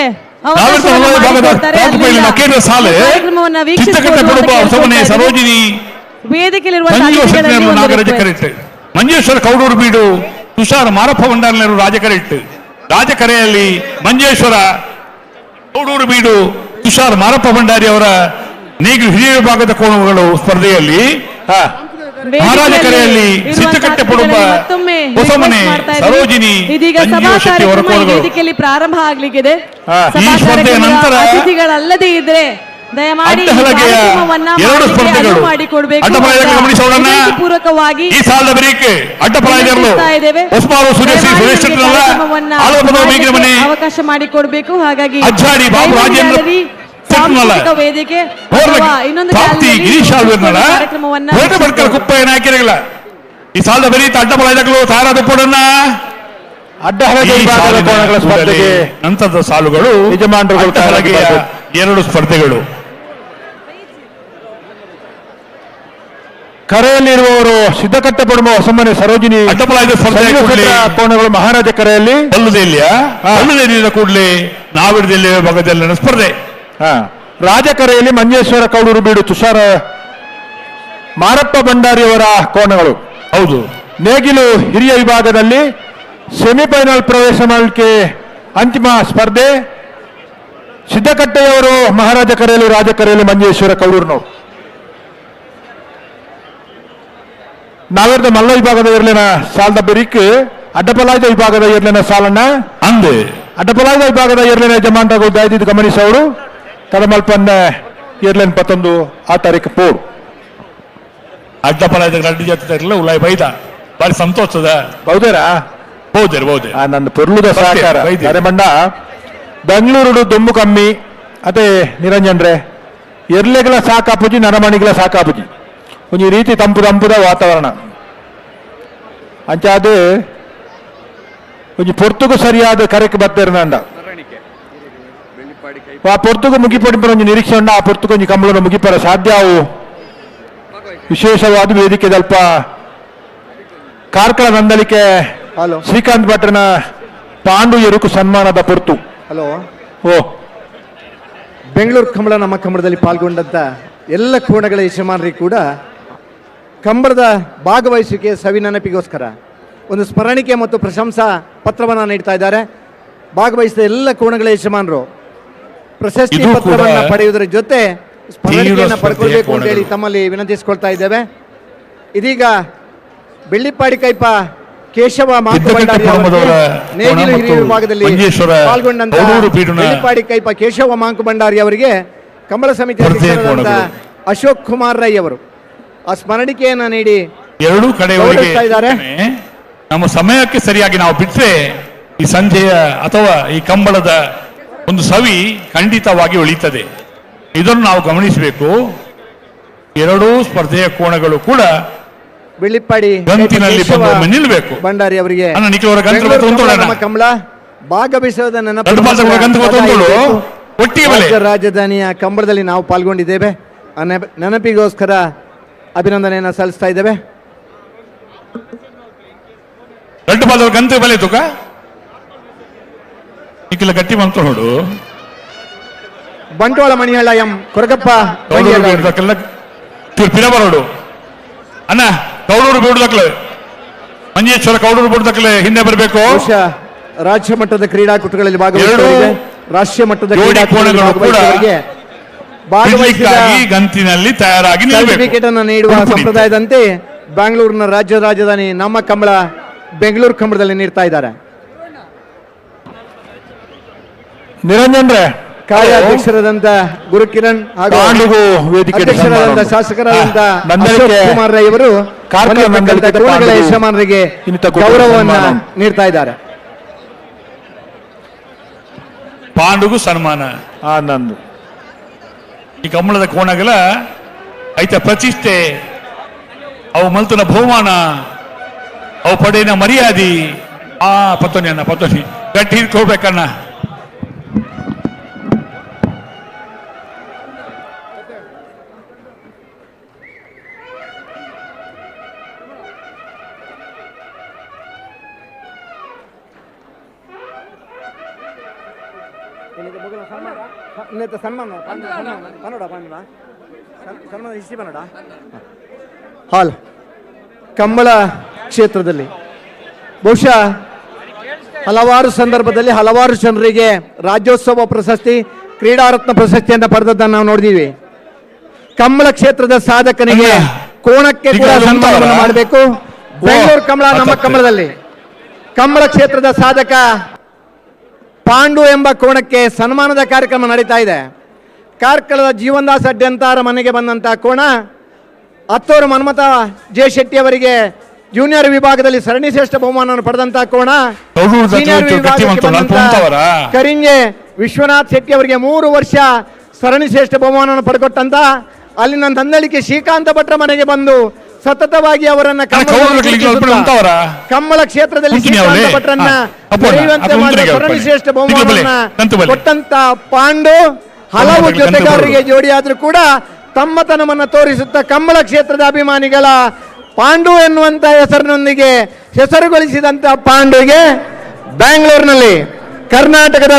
ಕಾರ್ಯಕ್ರಮವನ್ನ ವೀಕ್ಷಿಸಬಹುದು. ಸರೋಜಿನಿ ವೇದಿಕೆಯಲ್ಲಿರುವಂತಹ ನಾಗರಾಜ ಕರೆಕ್ಟ್, ಮಂಜೇಶ್ವರ ಕೌಡೂರು ಬೀಡು, ತುಷಾರ ಮಾರಪ್ಪ ಭಂಡಾರನರು ರಾಜ ಕರೆಕ್ಟ್, ರಾಜಕರೆಯಲ್ಲಿ ಮಂಜೇಶ್ವರ ಗೌಡೂರು ಬೀಡು ತುಷಾರ್ ಮಾರಪ್ಪ ಭಂಡಾರಿ ಅವರ ನೇಗಿಲು ಹಿರಿಯ ವಿಭಾಗದ ಕೋಣಗಳು ಸ್ಪರ್ಧೆಯಲ್ಲಿ ಮಹಾರಾಜ ಕರೆಯಲ್ಲಿ ಸಿದ್ದಕಟ್ಟೆ ಪಡುವ ಹೊಸಮನೆ ಸರೋಜಿನಿ ಇದೀಗ ಸಭಾ ಕಾರ್ಯಕ್ರಮ ವೇದಿಕೆಯಲ್ಲಿ ಪ್ರಾರಂಭ ಆಗ್ಲಿಕ್ಕಿದೆ. ಈ ಸ್ಪರ್ಧೆಯ ನಂತರ ಅತಿಥಿಗಳಲ್ಲದೆ ಇದ್ರೆ ದಯಮಾಡಿ ಎರಡು ಸ್ಪರ್ಧೆಗಳು ಪೂರ್ವಕವಾಗಿ ಈ ಸಾಲದ ಬರೀಕೆ ಅಡ್ಡಪರಾಜರು ಹೊಸಮಾರು ಅವಕಾಶ ಮಾಡಿಕೊಡ್ಬೇಕು. ಹಾಗಾಗಿ ಅಜ್ಜಾಡಿ ಬಾಬು ರಾಜೇಂದ್ರ ವೇದಿಕೆ ಇನ್ನೊಂದು ಕುಪ್ಪಯ್ಯನ ಹಾಕಿರಲಿಲ್ಲ ಈ ಸಾಲದ ಬರೀತ ಅಡ್ಡಪರಾಜಗಳು ತಾರಾದ ಪೋಡನ್ನ ಸ್ಪರ್ಧೆಗೆ ನಂತರದ ಸಾಲುಗಳು ಯಜಮಾನರುಗಳು ಎರಡು ಸ್ಪರ್ಧೆಗಳು. ಕರೆಯಲ್ಲಿರುವವರು ಸಿದ್ದಕಟ್ಟೆ ಪಡುವ ಹೊಸಮನೆ ಸರೋಜಿನಿ ಅಡ್ಡಪರಾಜ ಸ್ಪರ್ಧೆ ಕೋಣಗಳು ಮಹಾರಾಜ ಕರೆಯಲ್ಲಿ ಬಲ್ಲದೆಲ್ಲಿಯ ಕೂಡಲೇ ನಾವಿಡದಲ್ಲಿ ಭಾಗದಲ್ಲಿನ ಸ್ಪರ್ಧೆ. ರಾಜಕರೆಯಲ್ಲಿ ಮಂಜೇಶ್ವರ ಕೌಡೂರು ಬೀಡು ತುಷಾರ ಮಾರಪ್ಪ ಭಂಡಾರಿಯವರ ಕೋಣಗಳು. ಹೌದು. ನೇಗಿಲು ಹಿರಿಯ ವಿಭಾಗದಲ್ಲಿ ಸೆಮಿಫೈನಲ್ ಪ್ರವೇಶ ಮಾಡಲಿಕ್ಕೆ ಅಂತಿಮ ಸ್ಪರ್ಧೆ. ಸಿದ್ದಕಟ್ಟೆಯವರು ಮಹಾರಾಜ ಕರೆಯಲ್ಲಿ, ರಾಜಕರೆಯಲ್ಲಿ ಮಂಜೇಶ್ವರ ಕೌಡೂರಿನವರು. ನಾವಿರದ ಮಲ್ಲ ವಿಭಾಗದ ಇರ್ಲಿನ ಸಾಲದ ಬೆರಿಕ್ ಅಡ್ಡಪಲಾಯದ ವಿಭಾಗದ ಇರ್ಲಿನ ಸಾಲನ್ನ ಅಂದೆ ಅಡ್ಡಪಲಾಯದ ವಿಭಾಗದ ಇರ್ಲಿನ ಯಜಮಾನರಾಗ ದಯದಿದ್ದು ಗಮನಿಸವರು ತಡಮಲ್ಪನ್ನ ಇರ್ಲಿನ 11 ಆ ತಾರೀಕು ಪೋಡು ಅಡ್ಡಪಲಾಯದ ಗಡ್ಡಿ ಜೊತೆ ಉಲಾಯ್ ಬೈದ ಬಾರಿ ಸಂತೋಷದ ಹೌದೇರಾ ಹೌದೇ ನನ್ನ ಪೊರ್ಲುದ ಸಹಕಾರ ಅರೆಮಂಡ ಬೆಂಗಳೂರು ದುಮ್ಮು ಕಮ್ಮಿ ಅದೇ ನಿರಂಜನ್ರೆ ಎರ್ಲೆಗಳ ಸಾಕಾಪುಜಿ ನರಮಣಿಗಳ ಸಾಕಾಪುಜಿ ಒಂಜಿ ರೀತಿ ತಂಪುದ ವಾತಾವರಣ ಅಂಚಾದು ಒಂಜಿ ಪೊರ್ತುಗು ಸರಿಯಾದ ಕರೆಕ್ ಬರ್ತೇರಂಡ ಆ ಪೊರ್ತುಗು ಮುಗಿಪಡಿಪರ ಒಂಜಿ ನಿರೀಕ್ಷೆ ಉಂಡ ಆ ಪೊರ್ತುಗು ಒಂಜಿ ಕಂಬಳನ ಮುಗಿಪರ ಸಾಧ್ಯ ಅವು ವಿಶೇಷವಾದ ವೇದಿಕೆ ದಲ್ಪ ಕಾರ್ಕಳ ನಂದಲಿಕೆ ಶ್ರೀಕಾಂತ್ ಭಟ್ರನ ಪಾಂಡು ಎರುಕು ಸನ್ಮಾನದ ಪೊರ್ತು. ಹಲೋ ಓ ಬೆಂಗಳೂರು ಕಂಬಳ ನಮ್ಮ ಕಂಬಳದಲ್ಲಿ ಪಾಲ್ಗೊಂಡಂತ ಎಲ್ಲ ಕೋಣಗಳ ಯಜಮಾನರಿಗೆ ಕೂಡ ಕಂಬಳದ ಭಾಗವಹಿಸುವಿಕೆ ಸವಿನೆನಪಿಗೋಸ್ಕರ ಒಂದು ಸ್ಮರಣಿಕೆ ಮತ್ತು ಪ್ರಶಂಸಾ ಪತ್ರವನ್ನು ನೀಡ್ತಾ ಇದ್ದಾರೆ. ಭಾಗವಹಿಸಿದ ಎಲ್ಲ ಕೋಣಗಳ ಯಜಮಾನರು ಪ್ರಶಸ್ತಿ ಪತ್ರವನ್ನು ಪಡೆಯುವುದರ ಜೊತೆ ಸ್ಮರಣಿಕೆಯನ್ನು ಪಡ್ಕೊಳ್ಬೇಕು ಅಂತ ಹೇಳಿ ತಮ್ಮಲ್ಲಿ ವಿನಂತಿಸಿಕೊಳ್ತಾ ಇದ್ದೇವೆ. ಇದೀಗ ಬೆಳ್ಳಿಪ್ಪಾಡಿ ಕೈಪ ಕೇಶವ ನೇಗಿಲು ಹಿರಿಯ ವಿಭಾಗದಲ್ಲಿ ಪಾಲ್ಗೊಂಡಂತ ಬೆಳ್ಳಿಪ್ಪಾಡಿ ಕೈಪ ಕೇಶವ ಮಾಂಕು ಭಂಡಾರಿ ಅವರಿಗೆ ಕಂಬಳ ಸಮಿತಿ ಅಧ್ಯಕ್ಷರಾದಂತ ಅಶೋಕ್ ಕುಮಾರ್ ರೈ ಅವರು ಆ ಸ್ಮರಣಿಕೆಯನ್ನ ನೀಡಿ ಎರಡೂ ಕಡೆ ನಮ್ಮ ಸಮಯಕ್ಕೆ ಸರಿಯಾಗಿ ನಾವು ಬಿಟ್ಟರೆ ಈ ಸಂಜೆಯ ಅಥವಾ ಈ ಕಂಬಳದ ಒಂದು ಸವಿ ಖಂಡಿತವಾಗಿ ಉಳಿತದೆ. ಇದನ್ನು ನಾವು ಗಮನಿಸಬೇಕು. ಎರಡೂ ಸ್ಪರ್ಧೆಯ ಕೋಣಗಳು ಕೂಡ ಬೆಳ್ಳಿಪ್ಪಾಡಿ ನಿಲ್ಲಬೇಕು. ಭಂಡಾರಿ ಅವರಿಗೆ ಕಂಬಳ ಭಾಗವಹಿಸೋದ ರಾಜಧಾನಿಯ ಕಂಬಳದಲ್ಲಿ ನಾವು ಪಾಲ್ಗೊಂಡಿದ್ದೇವೆ. ನೆನಪಿಗೋಸ್ಕರ ಅಭಿನಂದನೆಯನ್ನು ಸಲ್ಲಿಸ್ತಾ ಇದ್ದೇವೆ. ಗಂಟು ಬಲೆ ತುಕ ಗಟ್ಟಿ ಬಂತು ನೋಡು. ಬಂಟ್ವಾಳ ಮಣಿಹಳ್ಳ ಎಂ ಕೊರಗಪ್ಪ ಪಿರಬರೋಡು ಅಣ್ಣ ಕೌಡೂರು ಬಿಡುದಕ್ಲೆ ಮಂಜೇಶ್ವರ ಕೌಡೂರು ಬಿಡುದಕ್ಲೆ ಹಿಂದೆ ಬರಬೇಕು. ರಾಜ್ಯ ಮಟ್ಟದ ಕ್ರೀಡಾಕೂಟಗಳಲ್ಲಿ ಭಾಗವಹಿಸಿದೆ. ರಾಷ್ಟ್ರೀಯ ಮಟ್ಟದ ಗಂತಿನಲ್ಲಿ ತಯಾರಾಗಿ ಸರ್ಟಿಫಿಕೇಟ್ ಅನ್ನು ನೀಡುವ ಸಂಪ್ರದಾಯದಂತೆ ಬೆಂಗಳೂರಿನ ರಾಜ್ಯ ರಾಜಧಾನಿ ನಮ್ಮ ಕಂಬಳ ಬೆಂಗಳೂರು ಕಂಬಳದಲ್ಲಿ ನೀಡ್ತಾ ಇದ್ದಾರೆ. ನಿರಂಜನ್ರೆ ಕಾರ್ಯಾಧ್ಯಕ್ಷರಾದಂತ ಗುರುಕಿರಣ್ ಹಾಗೂ ಅಧ್ಯಕ್ಷರಾದಂತ ಶಾಸಕರಾದಂತ ಅಶೋಕ್ ಕುಮಾರ್ ರೈ ಅವರು ಯಜಮಾನರಿಗೆ ಗೌರವವನ್ನು ನೀಡ್ತಾ ಇದ್ದಾರೆ. ಪಾಂಡುಗೂ ಸನ್ಮಾನ ನಂದು ಈ ಕಂಬಳದ ಕೋಣಗಳ ಐತ ಪ್ರತಿಷ್ಠೆ ಅವು ಮಲ್ತನ ಬಹುಮಾನ ಅವು ಪಡೆಯಿನ ಮರ್ಯಾದಿ ಪತ್ತೊನಿ ಅನ್ನ ಪತ್ತೊನಿ ಗಟ್ಟಿ ಹಿಡ್ಕೋಬೇಕನ್ನ. ಹಾಲ್ ಕಂಬಳ ಕ್ಷೇತ್ರದಲ್ಲಿ ಬಹುಶಃ ಹಲವಾರು ಸಂದರ್ಭದಲ್ಲಿ ಹಲವಾರು ಜನರಿಗೆ ರಾಜ್ಯೋತ್ಸವ ಪ್ರಶಸ್ತಿ, ಕ್ರೀಡಾರತ್ನ ಪ್ರಶಸ್ತಿಯನ್ನು ಪಡೆದದ್ದನ್ನು ನಾವು ನೋಡಿದೀವಿ. ಕಂಬಳ ಕ್ಷೇತ್ರದ ಸಾಧಕನಿಗೆ ಕೋಣಕ್ಕೆ ಕೂಡ ಸನ್ಮಾನವನ್ನು ಮಾಡಬೇಕು. ಬೆಂಗಳೂರು ಕಂಬಳ ನಮ್ಮ ಕಂಬಳದಲ್ಲಿ ಕಂಬಳ ಕ್ಷೇತ್ರದ ಸಾಧಕ ಪಾಂಡು ಎಂಬ ಕೋಣಕ್ಕೆ ಸನ್ಮಾನದ ಕಾರ್ಯಕ್ರಮ ನಡೀತಾ ಇದೆ. ಕಾರ್ಕಳದ ಜೀವನ್ದಾಸ್ ಅಡ್ಯಂತಾರ ಮನೆಗೆ ಬಂದಂತಹ ಕೋಣ ಹತ್ತೂರು ಮನ್ಮಥ ಜೆ ಶೆಟ್ಟಿ ಅವರಿಗೆ ಜೂನಿಯರ್ ವಿಭಾಗದಲ್ಲಿ ಸರಣಿ ಶ್ರೇಷ್ಠ ಬಹುಮಾನವನ್ನು ಪಡೆದಂತಹ ಕೋಣ, ಸೀನಿಯರ್ ವಿಭಾಗಕ್ಕೆ ಬಂದಂತಹ ಕರಿಂಜೆ ವಿಶ್ವನಾಥ್ ಶೆಟ್ಟಿ ಅವರಿಗೆ 3 ವರ್ಷ ಸರಣಿ ಶ್ರೇಷ್ಠ ಬಹುಮಾನವನ್ನು ಪಡೆಕೊಟ್ಟಂತ ಅಲ್ಲಿನ ನಂದಳಿಕೆ ಶ್ರೀಕಾಂತ ಭಟ್ರ ಮನೆಗೆ ಬಂದು ಸತತವಾಗಿ ಅವರನ್ನ ಕಂಬಳ ಕ್ಷೇತ್ರದಲ್ಲಿ ಶ್ರೀಕಾಂತ ಭಟ್ರನ್ನ ಬೆಳೆಯುವಂತೆ ಮಾಡಿದ ಸರಣಿ ಶ್ರೇಷ್ಠ ಬಹುಮಾನವನ್ನ ಕೊಟ್ಟಂತ ಪಾಂಡು ಹಲವು ಜೊತೆಗಾರರಿಗೆ ಜೋಡಿಯಾದ್ರೂ ಕೂಡ ತಮ್ಮತನವನ್ನು ತೋರಿಸುತ್ತಾ ಕಂಬಳ ಕ್ಷೇತ್ರದ ಅಭಿಮಾನಿಗಳ ಪಾಂಡು ಎನ್ನುವಂತ ಹೆಸರಿನೊಂದಿಗೆ ಹೆಸರುಗೊಳಿಸಿದಂತ ಪಾಂಡುಗೆ ಬೆಂಗಳೂರಿನಲ್ಲಿ ಕರ್ನಾಟಕದ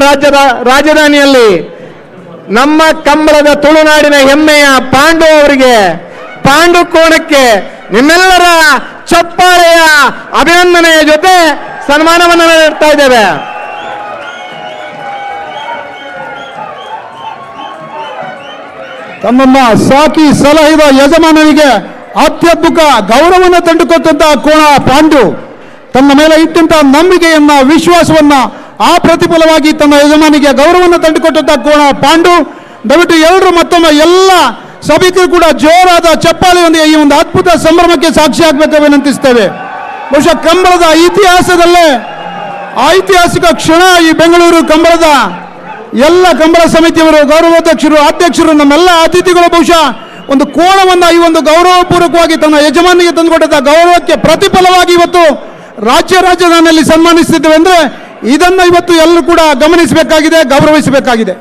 ರಾಜಧಾನಿಯಲ್ಲಿ ನಮ್ಮ ಕಂಬಳದ ತುಳುನಾಡಿನ ಹೆಮ್ಮೆಯ ಪಾಂಡು ಅವರಿಗೆ, ಪಾಂಡು ಕೋಣಕ್ಕೆ ನಿಮ್ಮೆಲ್ಲರ ಚಪ್ಪಾಳೆಯ ಅಭಿನಂದನೆಯ ಜೊತೆ ಸನ್ಮಾನವನ್ನು ನೀಡ್ತಾ ಇದ್ದೇವೆ. ತಮ್ಮನ್ನ ಸಾಕಿ ಸಲಹಿದ ಯಜಮಾನನಿಗೆ ಅತ್ಯದ್ಭುತ ಗೌರವವನ್ನು ತಂದುಕೊಟ್ಟಂತಹ ಕೋಣ ಪಾಂಡು ತನ್ನ ಮೇಲೆ ಇಟ್ಟಂತಹ ನಂಬಿಕೆಯನ್ನ, ವಿಶ್ವಾಸವನ್ನ ಆ ಪ್ರತಿಫಲವಾಗಿ ತನ್ನ ಯಜಮಾನಿಗೆ ಗೌರವವನ್ನು ತಂದುಕೊಟ್ಟಂತಹ ಕೋಣ ಪಾಂಡು. ದಯವಿಟ್ಟು ಎಲ್ಲರೂ ಮತ್ತೊಮ್ಮೆ ಎಲ್ಲ ಸಭಿಕರು ಕೂಡ ಜೋರಾದ ಚಪ್ಪಾಳೆಯೊಂದಿಗೆ ಈ ಒಂದು ಅದ್ಭುತ ಸಂಭ್ರಮಕ್ಕೆ ಸಾಕ್ಷಿ ಆಗಬೇಕು ವಿನಂತಿಸ್ತೇವೆ. ಬಹುಶಃ ಕಂಬಳದ ಇತಿಹಾಸದಲ್ಲೇ ಐತಿಹಾಸಿಕ ಕ್ಷಣ ಈ ಬೆಂಗಳೂರು ಕಂಬಳದ ಎಲ್ಲ ಕಂಬಳ ಸಮಿತಿಯವರು, ಗೌರವಾಧ್ಯಕ್ಷರು, ಅಧ್ಯಕ್ಷರು, ನಮ್ಮೆಲ್ಲ ಅತಿಥಿಗಳು ಬಹುಶಃ ಒಂದು ಕೋಣವನ್ನು ಈ ಒಂದು ಗೌರವಪೂರ್ವಕವಾಗಿ ತನ್ನ ಯಜಮಾನಿಗೆ ತಂದುಕೊಟ್ಟಂತಹ ಗೌರವಕ್ಕೆ ಪ್ರತಿಫಲವಾಗಿ ಇವತ್ತು ರಾಜಧಾನಿಯಲ್ಲಿ ಸನ್ಮಾನಿಸುತ್ತಿದ್ದೇವೆ ಅಂದ್ರೆ ಇದನ್ನ ಇವತ್ತು ಎಲ್ಲರೂ ಕೂಡ ಗಮನಿಸಬೇಕಾಗಿದೆ, ಗೌರವಿಸಬೇಕಾಗಿದೆ.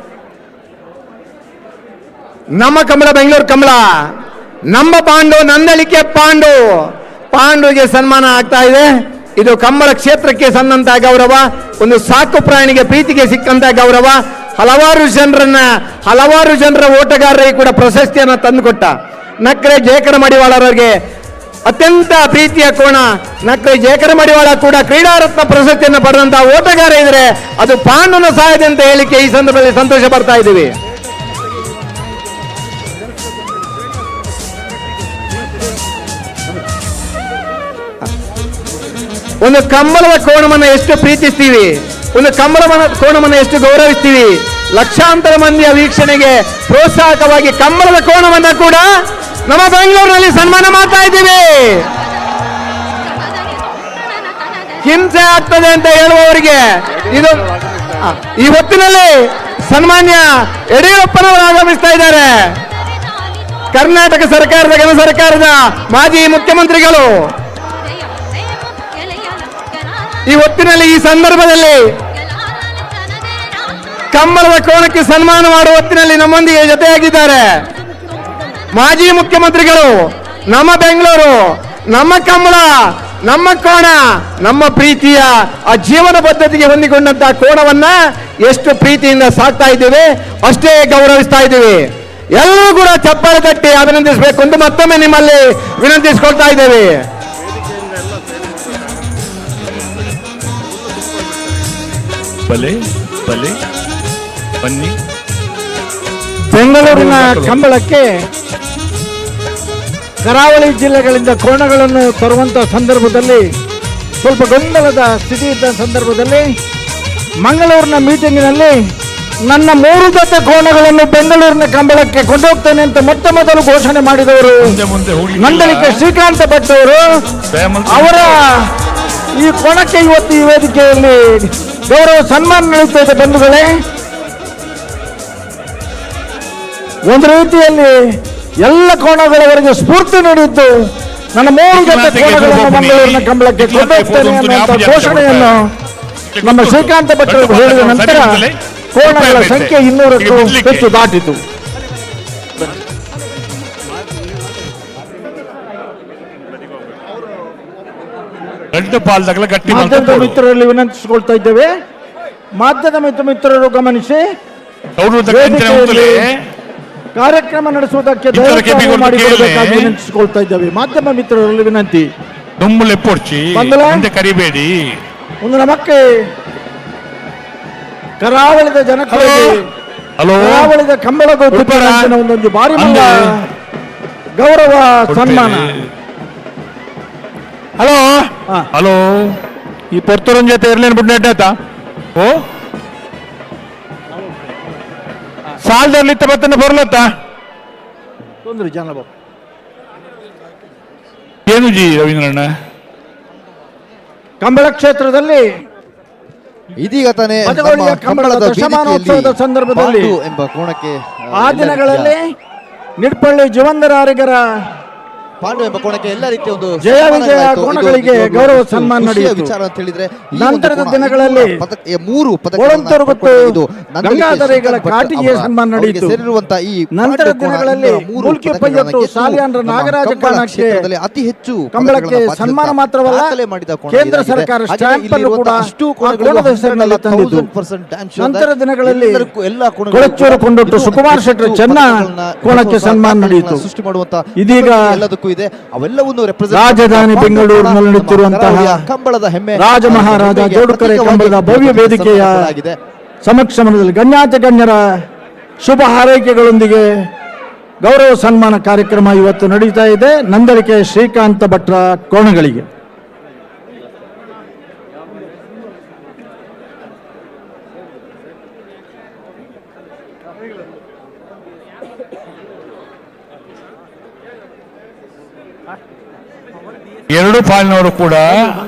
ನಮ್ಮ ಕಂಬಳ ಬೆಂಗಳೂರು ಕಂಬಳ, ನಮ್ಮ ಪಾಂಡು, ನಂದಳಿಕೆ ಪಾಂಡುಗೆ ಸನ್ಮಾನ ಆಗ್ತಾ ಇದೆ. ಇದು ಕಂಬಳ ಕ್ಷೇತ್ರಕ್ಕೆ ಸಂದಂತಹ ಗೌರವ, ಒಂದು ಸಾಕು ಪ್ರಾಣಿಗೆ ಪ್ರೀತಿಗೆ ಸಿಕ್ಕಂತಹ ಗೌರವ. ಹಲವಾರು ಜನರ ಓಟಗಾರರಿಗೆ ಕೂಡ ಪ್ರಶಸ್ತಿಯನ್ನು ತಂದುಕೊಟ್ಟ ನಕ್ರೆ ಜೇಕರ ಮಡಿವಾಳರಿಗೆ ಅತ್ಯಂತ ಪ್ರೀತಿಯ ಕೋಣ ನಕ್ರೆ ಜೇಕರ ಮಡಿವಾಳ ಕೂಡ ಕ್ರೀಡಾರತ್ನ ಪ್ರಶಸ್ತಿಯನ್ನು ಪಡೆದಂತಹ ಓಟಗಾರ ಇದ್ರೆ ಅದು ಪಾಂಡುನ ಸಾಧನೆ ಅಂತ ಹೇಳಿಕೆ ಈ ಸಂದರ್ಭದಲ್ಲಿ ಸಂತೋಷ ಪಡ್ತಾ ಇದ್ದೀವಿ. ಒಂದು ಕಂಬಳದ ಕೋಣವನ್ನು ಎಷ್ಟು ಪ್ರೀತಿಸ್ತೀವಿ, ಒಂದು ಕಂಬಳದ ಕೋಣವನ್ನು ಎಷ್ಟು ಗೌರವಿಸ್ತೀವಿ. ಲಕ್ಷಾಂತರ ಮಂದಿಯ ವೀಕ್ಷಣೆಗೆ ಪ್ರೋತ್ಸಾಹಕವಾಗಿ ಕಂಬಳದ ಕೋಣವನ್ನು ಕೂಡ ನಮ್ಮ ಬೆಂಗಳೂರಿನಲ್ಲಿ ಸನ್ಮಾನ ಮಾಡ್ತಾ ಇದ್ದೀವಿ. ಹಿಂಸೆ ಆಗ್ತದೆ ಅಂತ ಹೇಳುವವರಿಗೆ ಇದು ಈ ಹೊತ್ತಿನಲ್ಲಿ ಸನ್ಮಾನ್ಯ ಯಡಿಯೂರಪ್ಪನವರು ಆಗಮಿಸ್ತಾ ಇದ್ದಾರೆ. ಕರ್ನಾಟಕ ಸರ್ಕಾರದ ಘನ ಸರ್ಕಾರದ ಮಾಜಿ ಮುಖ್ಯಮಂತ್ರಿಗಳು ಈ ಹೊತ್ತಿನಲ್ಲಿ ಈ ಸಂದರ್ಭದಲ್ಲಿ ಕಂಬಳದ ಕೋಣಕ್ಕೆ ಸನ್ಮಾನ ಮಾಡುವ ಹೊತ್ತಿನಲ್ಲಿ ನಮ್ಮೊಂದಿಗೆ ಜೊತೆಯಾಗಿದ್ದಾರೆ. ಮಾಜಿ ಮುಖ್ಯಮಂತ್ರಿಗಳು, ನಮ್ಮ ಬೆಂಗಳೂರು, ನಮ್ಮ ಕಂಬಳ, ನಮ್ಮ ಕೋಣ, ನಮ್ಮ ಪ್ರೀತಿಯ ಆ ಜೀವನ ಪದ್ಧತಿಗೆ ಹೊಂದಿಕೊಂಡಂತಹ ಕೋಣವನ್ನ ಎಷ್ಟು ಪ್ರೀತಿಯಿಂದ ಸಾಕ್ತಾ ಇದ್ದೇವೆ, ಅಷ್ಟೇ ಗೌರವಿಸ್ತಾ ಇದ್ದೀವಿ. ಎಲ್ಲರೂ ಕೂಡ ಚಪ್ಪಾಳೆ ತಟ್ಟಿ ಅಭಿನಂದಿಸಬೇಕು ಅಂತ ಮತ್ತೊಮ್ಮೆ ನಿಮ್ಮಲ್ಲಿ ವಿನಂತಿಸಿಕೊಳ್ತಾ ಇದ್ದೇವೆ. ಬನ್ನಿ. ಬೆಂಗಳೂರಿನ ಕಂಬಳಕ್ಕೆ ಕರಾವಳಿ ಜಿಲ್ಲೆಗಳಿಂದ ಕೋಣಗಳನ್ನು ತರುವಂತಹ ಸಂದರ್ಭದಲ್ಲಿ ಸ್ವಲ್ಪ ಗೊಂದಲದ ಸ್ಥಿತಿ ಇದ್ದ ಸಂದರ್ಭದಲ್ಲಿ ಮಂಗಳೂರಿನ ಮೀಟಿಂಗಿನಲ್ಲಿ ನನ್ನ 3 ಜೊತೆ ಕೋಣಗಳನ್ನು ಬೆಂಗಳೂರಿನ ಕಂಬಳಕ್ಕೆ ಕೊಂಡೋಗ್ತೇನೆ ಅಂತ ಮೊದಲು ಘೋಷಣೆ ಮಾಡಿದವರು ನಂದಳಿಕೆ ಶ್ರೀಕಾಂತ ಭಟ್ ಅವರು. ಅವರ ಈ ಕೋಣಕ್ಕೆ ಇವತ್ತು ಈ ವೇದಿಕೆಯಲ್ಲಿ ಗೌರವ ಸನ್ಮಾನ ನೀಡುತ್ತಾ ಇದೆ. ಬಂಧುಗಳೇ, ಒಂದು ರೀತಿಯಲ್ಲಿ ಎಲ್ಲ ಕೋಣಗಳವರೆಗೆ ಸ್ಫೂರ್ತಿ ನೀಡಿದ್ದು ನನ್ನ 3 ಜೊತೆ ಕೋಣಗಳನ್ನು ಮಂಗಳೂರಿನ ಕಂಬಳಕ್ಕೆ ಕೊಂಡೊಯ್ತೇನೆ ಅನ್ನುವಂಥ ಘೋಷಣೆಯನ್ನು ನಮ್ಮ ಶ್ರೀಕಾಂತ ಭಟ್ ಹೇಳಿದ ನಂತರ ಕೋಣಗಳ ಸಂಖ್ಯೆ 200ಕ್ಕೂ ಹೆಚ್ಚು ದಾಟಿತು. ಮಾಧ್ಯಮದ ಮಿತ್ರರಲ್ಲಿ ವಿನಂತಿಸಿಕೊಳ್ತಾ ಇದ್ದೇವೆ. ಮಾಧ್ಯಮದ ಮಿತ್ರರು ಗಮನಿಸಿ, ಕಾರ್ಯಕ್ರಮ ನಡೆಸುವುದಕ್ಕೆ ಮಾಡಿಕೊಡಬೇಕಾಗಿ ವಿನಂತಿಸಿಕೊಳ್ತಾ ಇದ್ದೇವೆ. ಮಾಧ್ಯಮ ಮಿತ್ರರಲ್ಲಿ ವಿನಂತಿ, ಕರಿಬೇಡಿ. ಒಂದು ನಮಕ್ಕೆ ಕರಾವಳಿದ ಜನಗಳಿಗೆ ಕರಾವಳಿದ ಕಂಬಳದ ಒಂದೊಂದು ಬಾರಿ ಮಲ್ಲ ಗೌರವ ಸನ್ಮಾನ. ಹಲೋ ಹಲೋ ಈ ಪೊರ್ತೂರನ್ ಜೊತೆ ಇರ್ಲೇನು ಬಿಡ್ನೇಟ ಓ ಸಾಲದಲ್ಲಿತ್ತ ಬತ್ತನ ಬರ್ಲತ್ತ ತೊಂದ್ರೆ ಜನ ಏನು ಜಿ ರವೀಂದ್ರಣ್ಣ ಕಂಬಳ ಕ್ಷೇತ್ರದಲ್ಲಿ ಇದೀಗ ತಾನೇ ಕಂಬಳದ ದಶಮಾನೋತ್ಸವದ ಸಂದರ್ಭದಲ್ಲಿ ಎಂಬ ಕೋಣಕ್ಕೆ ಆ ದಿನಗಳಲ್ಲಿ ನಿಡ್ಪಳ್ಳಿ ಜೀವಂದರಾರಿಗರ ಪಾಂಡು ಎಂಬ ಕೋಣಕ್ಕೆ ಎಲ್ಲ ರೀತಿಯ ಒಂದು ಜಯ ವಿಜಯ ಕೋಣಗಳಿಗೆ ಗೌರವ ಸನ್ಮಾನ ನಡೆಯಿತು. ವಿಚಾರ ಅಂತ ಹೇಳಿದ್ರೆ ನಂತರದ ದಿನಗಳಲ್ಲಿ 3 ಗಂಗಾಧರಿಗಳ ಕಾಟಿಗೆ ಸನ್ಮಾನ ನಡೆಯಿತು. ಸೇರಿರುವಂತಹ ಈ ನಂತರದ ದಿನಗಳಲ್ಲಿ ಮುಲ್ಕಿ ಪಂಜತ್ತು ಸಾಲಿಯಾಂಡ್ರ ನಾಗರಾಜ ಕಾಣಕ್ಕೆ ಅತಿ ಹೆಚ್ಚು ಕಂಬಳಕ್ಕೆ ಸನ್ಮಾನ ಮಾತ್ರವಲ್ಲ ಕೇಂದ್ರ ಸರ್ಕಾರ ಸ್ಟ್ಯಾಂಪ್ ಅನ್ನು ಕೂಡ ಕೋಣದ ಹೆಸರಿನಲ್ಲಿ ತಂದಿತು. ನಂತರ ದಿನಗಳಲ್ಲಿ ಕೊಳಚೂರು ಕೊಂಡೊಟ್ಟು ಸುಕುಮಾರ್ ಶೆಟ್ಟರ್ ಚೆನ್ನ ಕೋಣಕ್ಕೆ ಸನ್ಮಾನ ನಡೆಯಿತು. ಸೃಷ್ಟಿ ಮಾಡುವಂತ ಇದೀಗ ಇದೆ ಅವೆಲ್ಲವನ್ನು ರಾಜಧಾನಿ ಬೆಂಗಳೂರಿನಲ್ಲಿ ನಡೆಯುತ್ತಿರುವಂತಹ ಕಂಬಳದ ಹೆಮ್ಮೆ ರಾಜ ಮಹಾರಾಜ ಜೋಡುಕರೆ ಕಂಬಳದ ಭವ್ಯ ವೇದಿಕೆಯ ಸಮಕ್ಷಮದಲ್ಲಿ ಗಣ್ಯಾತಿ ಗಣ್ಯರ ಶುಭ ಹಾರೈಕೆಗಳೊಂದಿಗೆ ಗೌರವ ಸನ್ಮಾನ ಕಾರ್ಯಕ್ರಮ ಇವತ್ತು ನಡೀತಾ ಇದೆ. ನಂದಳಿಕೆ ಶ್ರೀಕಾಂತ ಭಟ್ರ ಕೋಣಗಳಿಗೆ ಎರಡು ಪಾಲಿನವರು ಕೂಡ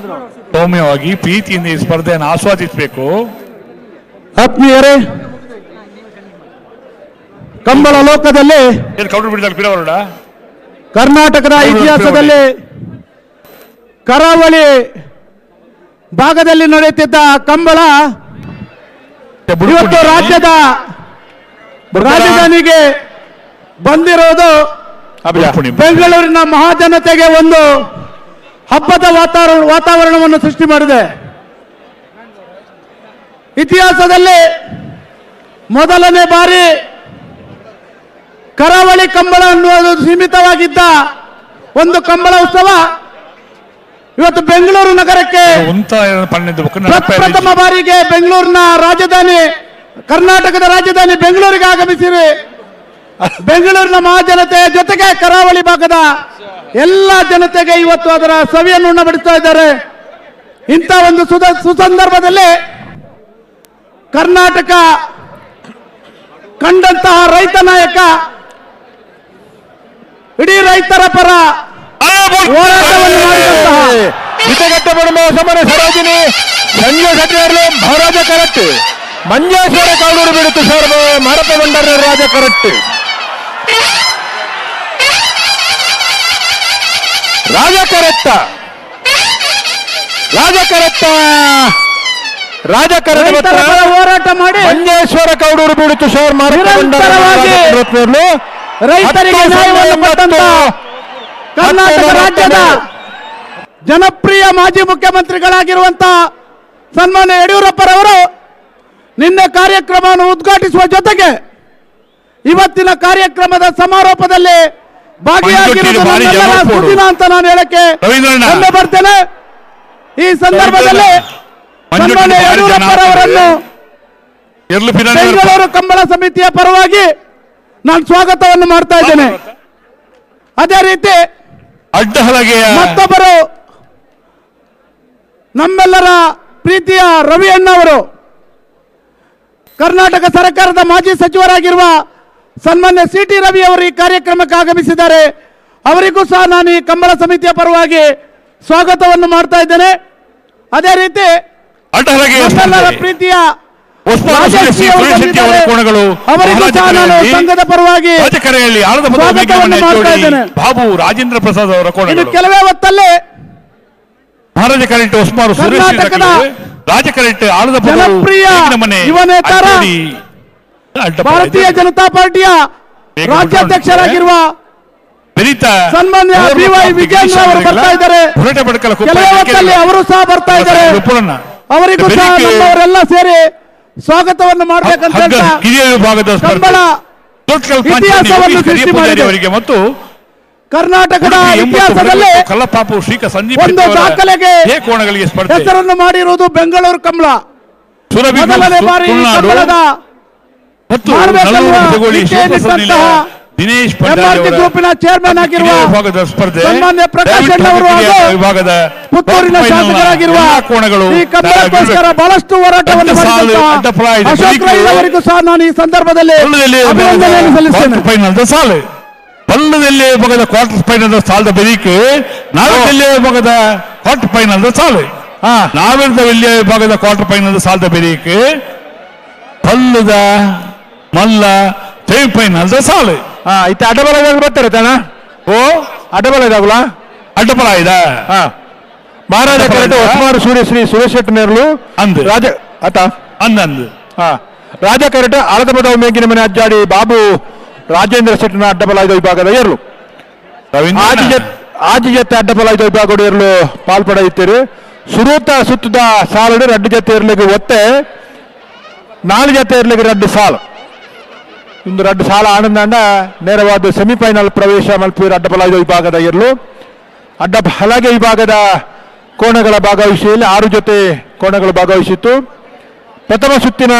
ಸೌಮ್ಯವಾಗಿ ಪ್ರೀತಿಯಿಂದ ಈ ಸ್ಪರ್ಧೆಯನ್ನು ಆಸ್ವಾದಿಸಬೇಕು. ಆತ್ಮೀಯರೇ, ಕಂಬಳ ಲೋಕದಲ್ಲಿ ಕರ್ನಾಟಕದ ಇತಿಹಾಸದಲ್ಲಿ ಕರಾವಳಿ ಭಾಗದಲ್ಲಿ ನಡೆಯುತ್ತಿದ್ದ ಕಂಬಳ ಇವತ್ತು ರಾಜ್ಯದ ರಾಜಧಾನಿಗೆ ಬಂದಿರೋದು ಬೆಂಗಳೂರಿನ ಮಹಾಜನತೆಗೆ ಒಂದು ಹಬ್ಬದ ವಾತಾವರಣವನ್ನು ಸೃಷ್ಟಿ ಮಾಡಿದೆ. ಇತಿಹಾಸದಲ್ಲಿ ಮೊದಲನೇ ಬಾರಿ ಕರಾವಳಿ ಕಂಬಳ ಅನ್ನುವುದು ಸೀಮಿತವಾಗಿದ್ದ ಒಂದು ಕಂಬಳ ಉತ್ಸವ ಇವತ್ತು ಬೆಂಗಳೂರು ನಗರಕ್ಕೆ ಪ್ರಥಮ ಬಾರಿಗೆ ಬೆಂಗಳೂರಿನ ರಾಜಧಾನಿ ಕರ್ನಾಟಕದ ರಾಜಧಾನಿ ಬೆಂಗಳೂರಿಗೆ ಆಗಮಿಸಿವೆ. ಬೆಂಗಳೂರಿನ ಮಹಾಜನತೆಯ ಜೊತೆಗೆ ಕರಾವಳಿ ಭಾಗದ ಎಲ್ಲ ಜನತೆಗೆ ಇವತ್ತು ಅದರ ಸವಿಯನ್ನು ಉಣ್ಣಬಡಿಸ್ತಾ ಇದ್ದಾರೆ. ಇಂಥ ಒಂದು ಸುಸಂದರ್ಭದಲ್ಲಿ ಕರ್ನಾಟಕ ಕಂಡಂತಹ ರೈತ ನಾಯಕ, ಇಡೀ ರೈತರ ಪರ ಹೋರಾಟವನ್ನು ಮಾಡಿದಂತಹ ಸರೋಜಿನಿ ಸಂಜೆ ಸಚಿವರು ಮಹಾರಾಜ ಕರಟ್ ಮಂಜೇಶ್ವರ ಕಾಡೂರು ಬಿಡುತ್ತು ಸರ್ ಮಾರಪ್ಪ ಭಂಡಾರ ರಾಜ ಕರಟ್ ರಾಜಕರತ್ತ ಹೋರಾಟ ಮಾಡಿ ಮಂಜೇಶ್ವರ ಕೌಡೂರು ಬೀಳುತ್ತು ಸರ್ ರೈತರಿಗೆ ನ್ಯಾಯವನ್ನು ಕೊಟ್ಟಂತ ಕರ್ನಾಟಕ ರಾಜ್ಯದ ಜನಪ್ರಿಯ ಮಾಜಿ ಮುಖ್ಯಮಂತ್ರಿಗಳಾಗಿರುವಂತಹ ಸನ್ಮಾನ್ಯ ಯಡಿಯೂರಪ್ಪರವರು ನಿನ್ನೆ ಕಾರ್ಯಕ್ರಮವನ್ನು ಉದ್ಘಾಟಿಸುವ ಜೊತೆಗೆ ಇವತ್ತಿನ ಕಾರ್ಯಕ್ರಮದ ಸಮಾರೋಪದಲ್ಲಿ ಭಾಗಿಯಾಗಿರುವುದು ಸುದಿನ ಅಂತ ನಾನು ಹೇಳಕ್ಕೆ ಹೆಮ್ಮೆ ಬರ್ತೇನೆ. ಈ ಸಂದರ್ಭದಲ್ಲಿ ಸನ್ಮಾನ್ಯ ಯಡಿಯೂರಪ್ಪರವರನ್ನು ಬೆಂಗಳೂರು ಕಂಬಳ ಸಮಿತಿಯ ಪರವಾಗಿ ನಾನು ಸ್ವಾಗತವನ್ನು ಮಾಡ್ತಾ ಇದ್ದೇನೆ. ಅದೇ ರೀತಿ ಮತ್ತೊಬ್ಬರು ನಮ್ಮೆಲ್ಲರ ಪ್ರೀತಿಯ ರವಿ ಅಣ್ಣವರು ಕರ್ನಾಟಕ ಸರ್ಕಾರದ ಮಾಜಿ ಸಚಿವರಾಗಿರುವ ಸನ್ಮಾನ್ಯ ಸಿ.ಟಿ. ರವಿ ಅವರು ಈ ಕಾರ್ಯಕ್ರಮಕ್ಕೆ ಆಗಮಿಸಿದ್ದಾರೆ. ಅವರಿಗೂ ಸಹ ನಾನು ಈ ಕಂಬಳ ಸಮಿತಿಯ ಪರವಾಗಿ ಸ್ವಾಗತವನ್ನು ಮಾಡ್ತಾ ಇದ್ದೇನೆ. ಅದೇ ರೀತಿ ನಮ್ಮೆಲ್ಲರ ಪ್ರೀತಿಯ ಅವರಿಗೂ ಸಹ ನಾನು ಸಂಘದ ಪರವಾಗಿ ಸ್ವಾಗತವನ್ನು ಮಾಡ್ತಾ ಇದ್ದೇನೆ. ಬಾಬು ರಾಜೇಂದ್ರ ಪ್ರಸಾದ್ ಅವರ ಇನ್ನು ಕೆಲವೇ ಹೊತ್ತಲ್ಲಿ ಮಹಾರಾಜ ಕರೆಂಟ್ ಒಸ್ಮಾರು ಕರ್ನಾಟಕದ ರಾಜ ಕರೆಂಟ್ ಆಳದ ಜನಪ್ರಿಯ ಯುವ ನೇತಾರ ಭಾರತೀಯ ಜನತಾ ಪಾರ್ಟಿಯ ರಾಜ್ಯಾಧ್ಯಕ್ಷರಾಗಿರುವ ಸನ್ಮಾನ್ಯ ಬಿ.ವೈ. ವಿಜೇಂದ್ರ ಅವರು ಬರ್ತಾ ಇದ್ದಾರೆ. ಕೆಲವೇ ಹೊತ್ತಲ್ಲಿ ಅವರು ಸಹ ಬರ್ತಾ ಇದ್ದಾರೆ. ಅವರಿಗೂ ಸಹ ನಮ್ಮವರೆಲ್ಲ ಸೇರಿ ಸ್ವಾಗತವನ್ನು ಮಾಡಬೇಕಂತ ಕಂಬಳ ಇತಿಹಾಸವನ್ನು ಸೃಷ್ಟಿ ಮಾಡಿದೆ ಮತ್ತು ಕರ್ನಾಟಕದ ಇತಿಹಾಸದಲ್ಲಿ ಒಂದು ದಾಖಲೆಗೆ ಹೆಸರನ್ನು ಮಾಡಿರುವುದು ಬೆಂಗಳೂರು ಕಂಬಳ. ಸುರಭಿ ಮೊದಲನೇ ಬಾರಿ ತುಳುನಾಡು ಕಂಬಳದ ಮತ್ತು ಮಾಡಬೇಕಲ್ವ ನಲ್ಲೂರು ಜಗೋಳಿ ನಿಷ್ಠೆಯಲ್ಲಿದ್ದಂತಹ ಶಿವಪ್ರಸನ್ನ ದಿನೇಶ್ ಭಂಡಾರಿ MRT ಗ್ರೂಪಿನ ಚೇರ್ಮನ್ ಆಗಿರುವ ವಿಭಾಗದ ಸ್ಪರ್ಧೆ ಸನ್ಮಾನ್ಯ ಪ್ರಕಾಶ್ ಅಣ್ಣವರು ಹಾಗೂ ವಿಭಾಗದ ಪುತ್ತೂರಿನ ಶಾಸಕರಾಗಿರುವ ಕೋಣಗಳು ಈ ಕಂಬಳಕ್ಕೋಸ್ಕರ ಬಹಳಷ್ಟು ಹೋರಾಟವನ್ನು ಮಾಡಿದಂತಹ ಅಶೋಕ್ ರೈ ಅವರಿಗೂ ಸಹ ನಾನು ಈ ಸಂದರ್ಭದಲ್ಲಿ ಅಭಿನಂದನೆಯನ್ನು ಸಲ್ಲಿಸ್ತೇನೆ. ಫೈನಲ್ ಸಾಲು ಪಲ್ಲದಲ್ಲಿ ಭಾಗದ ಕ್ವಾರ್ಟರ್ ಫೈನಲ್ ಸಾಲದ ಬೆದರಿಕೆ ನಾವೆಲ್ಲಿ ಭಾಗದ ಕ್ವಾರ್ಟರ್ ಫೈನಲ್ ಸಾಲು ನಾವಿರದ ವೆಲ್ಲಿಯ ವಿಭಾಗದ ಕ್ವಾರ್ಟರ್ ಫೈನಲ್ ಸಾಲದ ಬೆದರಿಕೆ ಪಲ್ಲದ ಮಲ್ಲ ಸೆಮಿಫೈನಲ್ ಸಾಲು ಇತ್ತ ಅಡ್ಡಬಲದಾಗ ಬರ್ತಾರೆ ತಾನ ಓ ಅಡ್ಡಬಲ ಇದಾಗಲ್ಲ ಅಡ್ಡಬಲ ಇದ ಮಹಾರಾಜ ಕರೆಕ್ಟ್ ಹೊಸಮಾರು ಸೂರ್ಯಶ್ರೀ ಸುರೇಶ್ ಶೆಟ್ಟನೇರ್ಲು ಅಂದು ರಾಜ ಆತ ಅಂದಂದು ರಾಜ ಕರೆಕ್ಟ್ ಆಳದ ಪದ ಮೇಗಿನ ಮನೆ ಅಜ್ಜಾಡಿ ಬಾಬು ರಾಜೇಂದ್ರ ಶೆಟ್ಟನ ಅಡ್ಡಬಲ ಐದು ವಿಭಾಗದ ಏರ್ಲು ಆಜಿ ಜೊತೆ ಅಡ್ಡಬಲ ಐದು ವಿಭಾಗದ ಏರ್ಲು ಪಾಲ್ಪಡೆಯುತ್ತೀರಿ ಸುರೂತ ಸುತ್ತದ ಸಾಲಡು ರಡ್ಡು ಜೊತೆ ಇರ್ಲಿಕ್ಕೆ ಒತ್ತೆ ನಾಲ್ಕು ಜೊತೆ ಇರ್ಲಿಕ್ಕೆ ರಡ್ಡು ಸಾಲು ಒಂದು ರಡ್ಡು ಸಾಲ ಆನಂದ ನೇರವಾದ ಸೆಮಿಫೈನಲ್ ಪ್ರವೇಶ ಮಲ್ಪೂರ್ ಅಡ್ಡಬಲ ವಿಭಾಗದ ಇರಲು ಹಲಗೆ ವಿಭಾಗದ ಕೋಣಗಳ ಭಾಗವಹಿಸಿಯಲ್ಲಿ 6 ಜೊತೆ ಕೋಣಗಳು ಭಾಗವಹಿಸಿತ್ತು. ಪ್ರಥಮ ಸುತ್ತಿನ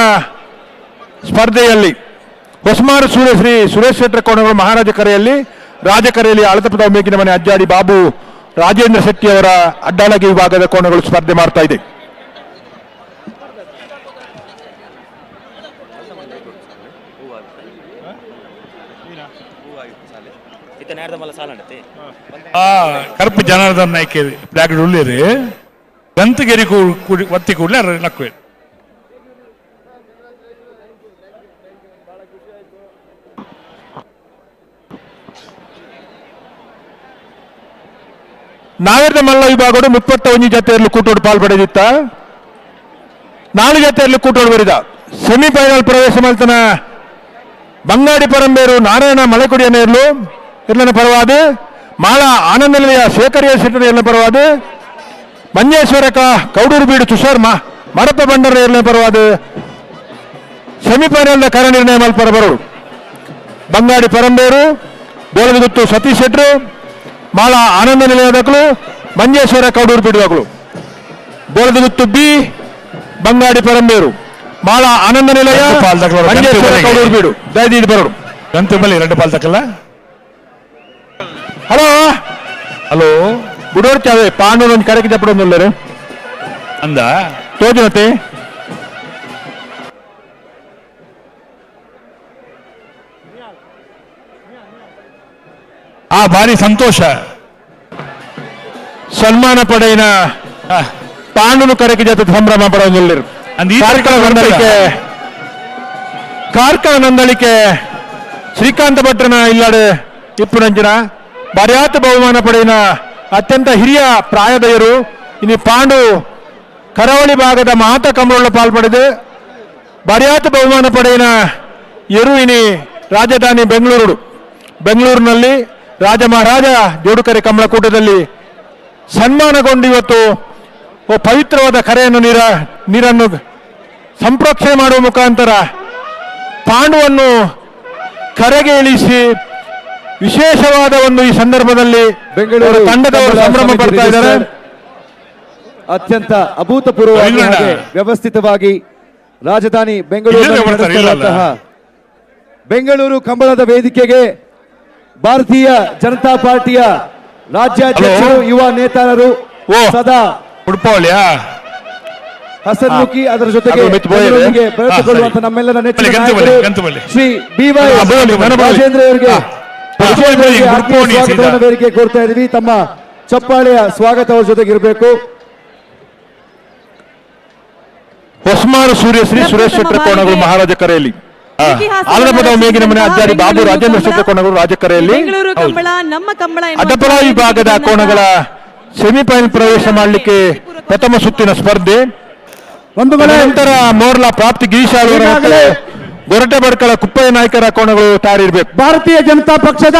ಸ್ಪರ್ಧೆಯಲ್ಲಿ ಹೊಸಮಾರು ಸೂರ್ಯಶ್ರೀ ಸುರೇಶ್ ಶೆಟ್ಟರ್ ಕೋಣಗಳು ಮಹಾರಾಜ ಕರೆಯಲ್ಲಿ ರಾಜಕರೆಯಲ್ಲಿ ಆಳತಪದ ಮೇಗಿನ ಮನೆ ಅಜ್ಜಾಡಿ ಬಾಬು ರಾಜೇಂದ್ರ ಶೆಟ್ಟಿ ಅವರ ಅಡ್ಡಲಗೆ ವಿಭಾಗದ ಕೋಣಗಳು ಸ್ಪರ್ಧೆ ಮಾಡ್ತಾ ಇದೆ. ಕರುಪು ಜನಾರ್ದನ್ ನಾಯ್ಕೆ ಫ್ಲಾಗ್ ಉಳ್ಳೇರಿ ಗಂತಗಿರಿ ಒತ್ತಿ ಕೂಡಲೇ ಲಕ್ವೆ ನಾವೇರ್ದ ಮಲ್ಲ ವಿಭಾಗಗಳು 31 ಜೊತೆಯಲ್ಲಿ ಕೂಟೋಡು ಪಾಲ್ಪಡೆದಿತ್ತ 4 ಜೊತೆಯಲ್ಲಿ ಕೂಟೋಡು ಬರಿದ ಸೆಮಿಫೈನಲ್ ಪ್ರವೇಶ ಮಲ್ತನ ಬಂಗಾಡಿ ಪರಂಬೇರು ನಾರಾಯಣ ಮಲೆಕುಡಿಯ ನೇರ್ಲು ಇರ್ಲನ ಪರವಾದ ಮಾಳ ಆನಂದ ನಿಲಯ ಶೇಖರಿಯ ಶೆಟ್ಟರ್ ಇರ್ಲನ ಪರವಾದ ಮಂಜೇಶ್ವರಕ ಕೌಡೂರು ಬೀಡು ತುಷಾರ್ ಮರಪ್ಪ ಬಂಡರ ಇರ್ಲನ ಪರವಾದ ಸೆಮಿಫೈನಲ್ ಕರ ನಿರ್ಣಯ ಮಲ್ಪರ ಬರೋರು ಬಂಗಾಡಿ ಪರಂಬೇರು ಬೋಳದಗುತ್ತು ಸತೀಶ್ ಶೆಟ್ರು ಮಾಳ ಆನಂದ ನಿಲಯದಗಳು ಮಂಜೇಶ್ವರ ಕೌಡೂರು ಬೀಡುವಗಳು ಬೋಳದಗುತ್ತು ಬಿ ಬಂಗಾಡಿ ಪರಂಬೇರು ಮಾಳ ಆನಂದ ನಿಲಯ ಮಂಜೇಶ್ವರ ಕೌಡೂರು ಬೀಡು ದಯದಿ ಬರೋರು ಗಂತು ಬಲ್ಲಿ 2 ಪಾಲ್ ತಕ್ಕಲ್ಲ. ಹಲೋ ಹಲೋ ಬುಡೋರ್ ಚಾವೆ ಪಾಂಡೂರು ಒಂದು ಕರೆಗೆ ತಪ್ಪಡೊಂದು ಅಂದ ತೋಜನತೆ ಭಾರಿ ಸಂತೋಷ ಸನ್ಮಾನ ಪಡೆಯಿನ ಪಾಂಡೂರು ಕರೆಗೆ ಜೊತೆ ಸಂಭ್ರಮ ಪಡೋದಿಲ್ಲ ಕಾರ್ಕಳ ನಂದಳಿಕೆ ಶ್ರೀಕಾಂತ ಭಟ್ರನ ಇಲ್ಲಾಡು ಇಪ್ಪುನಂಚಿನ ಬರ್ಯಾತ ಬಹುಮಾನ ಪಡೆಯಿನ ಅತ್ಯಂತ ಹಿರಿಯ ಪ್ರಾಯದಯರು ಇನ್ನು ಪಾಂಡು ಕರಾವಳಿ ಭಾಗದ ಮಾತ ಕಮಲ ಪಾಲ್ಪಡೆದು ಬರ್ಯಾತ ಬಹುಮಾನ ಪಡೆಯಿನ ಇನಿ ರಾಜಧಾನಿ ಬೆಂಗಳೂರಿನಲ್ಲಿ ರಾಜ ಮಹಾರಾಜ ಜೋಡುಕರೆ ಕಮಲಕೂಟದಲ್ಲಿ ಸನ್ಮಾನಗೊಂಡು ಇವತ್ತು ಪವಿತ್ರವಾದ ಕರೆಯನ್ನು ನೀರನ್ನು ಸಂಪ್ರೋಕ್ಷಣೆ ಮಾಡುವ ಮುಖಾಂತರ ಪಾಂಡುವನ್ನು ಕರೆಗೆ ಇಳಿಸಿ ವಿಶೇಷವಾದ ಒಂದು ಈ ಸಂದರ್ಭದಲ್ಲಿ ಬೆಂಗಳೂರು ತಂಡದವರು ಸಂಭ್ರಮ ಪಡ್ತಾ ಇದ್ದಾರೆ. ಅತ್ಯಂತ ಅಭೂತಪೂರ್ವವಾಗಿ ವ್ಯವಸ್ಥಿತವಾಗಿ ರಾಜಧಾನಿ ಬೆಂಗಳೂರಿನಂತಹ ಬೆಂಗಳೂರು ಕಂಬಳದ ವೇದಿಕೆಗೆ ಭಾರತೀಯ ಜನತಾ ಪಾರ್ಟಿಯ ರಾಜ್ಯಾಧ್ಯಕ್ಷರು ಯುವ ನೇತಾರರು ಸದಾ ಉಡುಪೋಳಿಯಾ ಹಸನ್ಮುಖಿ ಅದರ ಜೊತೆಗೆ ಬೆಳೆದುಕೊಳ್ಳುವಂತ ನಮ್ಮೆಲ್ಲರ ನೆಚ್ಚಿನ ನಾಯಕರು ಶ್ರೀ ಬಿ.ವೈ. ರಾಜೇಂದ್ರ ಅವರಿಗೆ ಸ್ವಾಗತವನ್ನು ವೇದಿಕೆ ಕೋರ್ತಾ ಇದೀವಿ. ತಮ್ಮ ಚಪ್ಪಾಳೆಯ ಸ್ವಾಗತ ಅವ್ರ ಜೊತೆಗೆ ಇರಬೇಕು. ಹೊಸಮಾರು ಸೂರ್ಯಶ್ರೀ ಸುರೇಶ್ ಶೆಟ್ಟರ್ ಕೋಣಗಳು ಮಹಾರಾಜ ಕರೆಯಲ್ಲಿ ಆಲದಪದ ಮೇಗಿನ ಮನೆ ಅಜ್ಜಾಡಿ ಬಾಬು ರಾಜೇಂದ್ರ ಶೆಟ್ಟರ್ ಕೋಣಗಳು ರಾಜಕರೆಯಲ್ಲಿ ಅಡ್ಡಪಲ ವಿಭಾಗದ ಕೋಣಗಳ ಸೆಮಿಫೈನಲ್ ಪ್ರವೇಶ ಮಾಡಲಿಕ್ಕೆ ಪ್ರಥಮ ಸುತ್ತಿನ ಸ್ಪರ್ಧೆ ನಂತರ ಮೋರ್ಲ ಪ್ರಾಪ್ತಿ ಗಿರೀಶ್ ಗೊರಟೆ ಬಡ್ಕಳ ಕುಪ್ಪಯ್ಯ ನಾಯಕರ ಕೋಣಗಳು ತಯಾರಿರ್ಬೇಕು. ಭಾರತೀಯ ಜನತಾ ಪಕ್ಷದ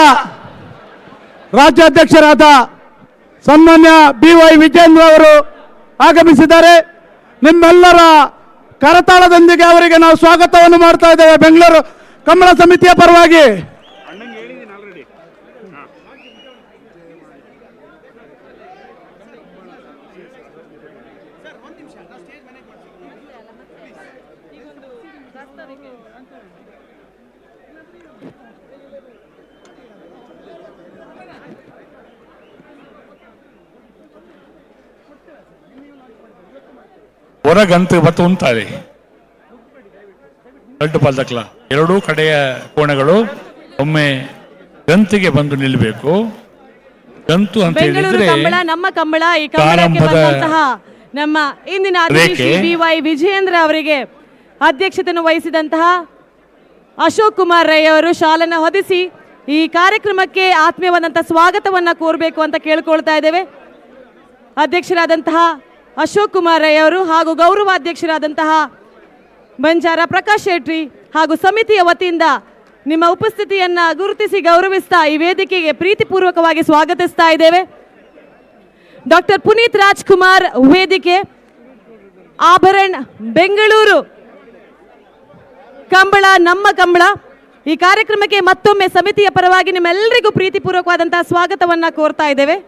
ರಾಜ್ಯಾಧ್ಯಕ್ಷರಾದ ಸನ್ಮಾನ್ಯ ಬಿ.ವೈ. ವಿಜೇಂದ್ರ ಅವರು ಆಗಮಿಸಿದ್ದಾರೆ. ನಿಮ್ಮೆಲ್ಲರ ಕರತಾಳದೊಂದಿಗೆ ಅವರಿಗೆ ನಾವು ಸ್ವಾಗತವನ್ನು ಮಾಡ್ತಾ ಇದ್ದೇವೆ ಬೆಂಗಳೂರು ಕಂಬಳ ಸಮಿತಿಯ ಪರವಾಗಿ. ಹೊರಗಂತು ಮತ್ತು ಉಂಟಾಳಿ ಗಂಟು ಪಾಲ್ದಕ್ಲ ಎರಡೂ ಕಡೆಯ ಕೋಣೆಗಳು ಒಮ್ಮೆ ಗಂತಿಗೆ ಬಂದು ನಿಲ್ಲಬೇಕು. ಗಂತು ಅಂತ ಬೆಂಗಳೂರು ಹೇಳಿದ್ರೆ ಕಂಬಳ ನಮ್ಮ ಕಂಬಳ. ಈ ಕಂಬಳಕ್ಕೆ ಬಂದಂತಹ ನಮ್ಮ ಇಂದಿನ ಅತಿಥಿ BY ವಿಜಯೇಂದ್ರ ಅವರಿಗೆ ಅಧ್ಯಕ್ಷತೆಯನ್ನು ವಹಿಸಿದಂತಹ ಅಶೋಕ್ ಕುಮಾರ್ ರೈ ಅವರು ಶಾಲನ್ನ ಹೊದಿಸಿ ಈ ಕಾರ್ಯಕ್ರಮಕ್ಕೆ ಆತ್ಮೀಯವಾದಂತಹ ಸ್ವಾಗತವನ್ನ ಕೋರಬೇಕು ಅಂತ ಕೇಳ್ಕೊಳ್ತಾ ಇದ್ದೇವೆ. ಅಧ್ಯಕ್ಷರಾದಂತಹ ಅಶೋಕ್ ಕುಮಾರ್ ರೈ ಅವರು ಹಾಗೂ ಗೌರವಾಧ್ಯಕ್ಷರಾದಂತಹ ಬಂಜಾರ ಪ್ರಕಾಶ್ ಶೆಟ್ಟಿ ಹಾಗೂ ಸಮಿತಿಯ ವತಿಯಿಂದ ನಿಮ್ಮ ಉಪಸ್ಥಿತಿಯನ್ನ ಗುರುತಿಸಿ ಗೌರವಿಸ್ತಾ ಈ ವೇದಿಕೆಗೆ ಪ್ರೀತಿಪೂರ್ವಕವಾಗಿ ಸ್ವಾಗತಿಸ್ತಾ ಇದ್ದೇವೆ. ಡಾಕ್ಟರ್ ಪುನೀತ್ ರಾಜ್ಕುಮಾರ್ ವೇದಿಕೆ, ಆಭರಣ ಬೆಂಗಳೂರು ಕಂಬಳ ನಮ್ಮ ಕಂಬಳ. ಈ ಕಾರ್ಯಕ್ರಮಕ್ಕೆ ಮತ್ತೊಮ್ಮೆ ಸಮಿತಿಯ ಪರವಾಗಿ ನಿಮ್ಮೆಲ್ಲರಿಗೂ ಪ್ರೀತಿಪೂರ್ವಕವಾದಂತಹ ಸ್ವಾಗತವನ್ನ ಕೋರ್ತಾ ಇದ್ದೇವೆ.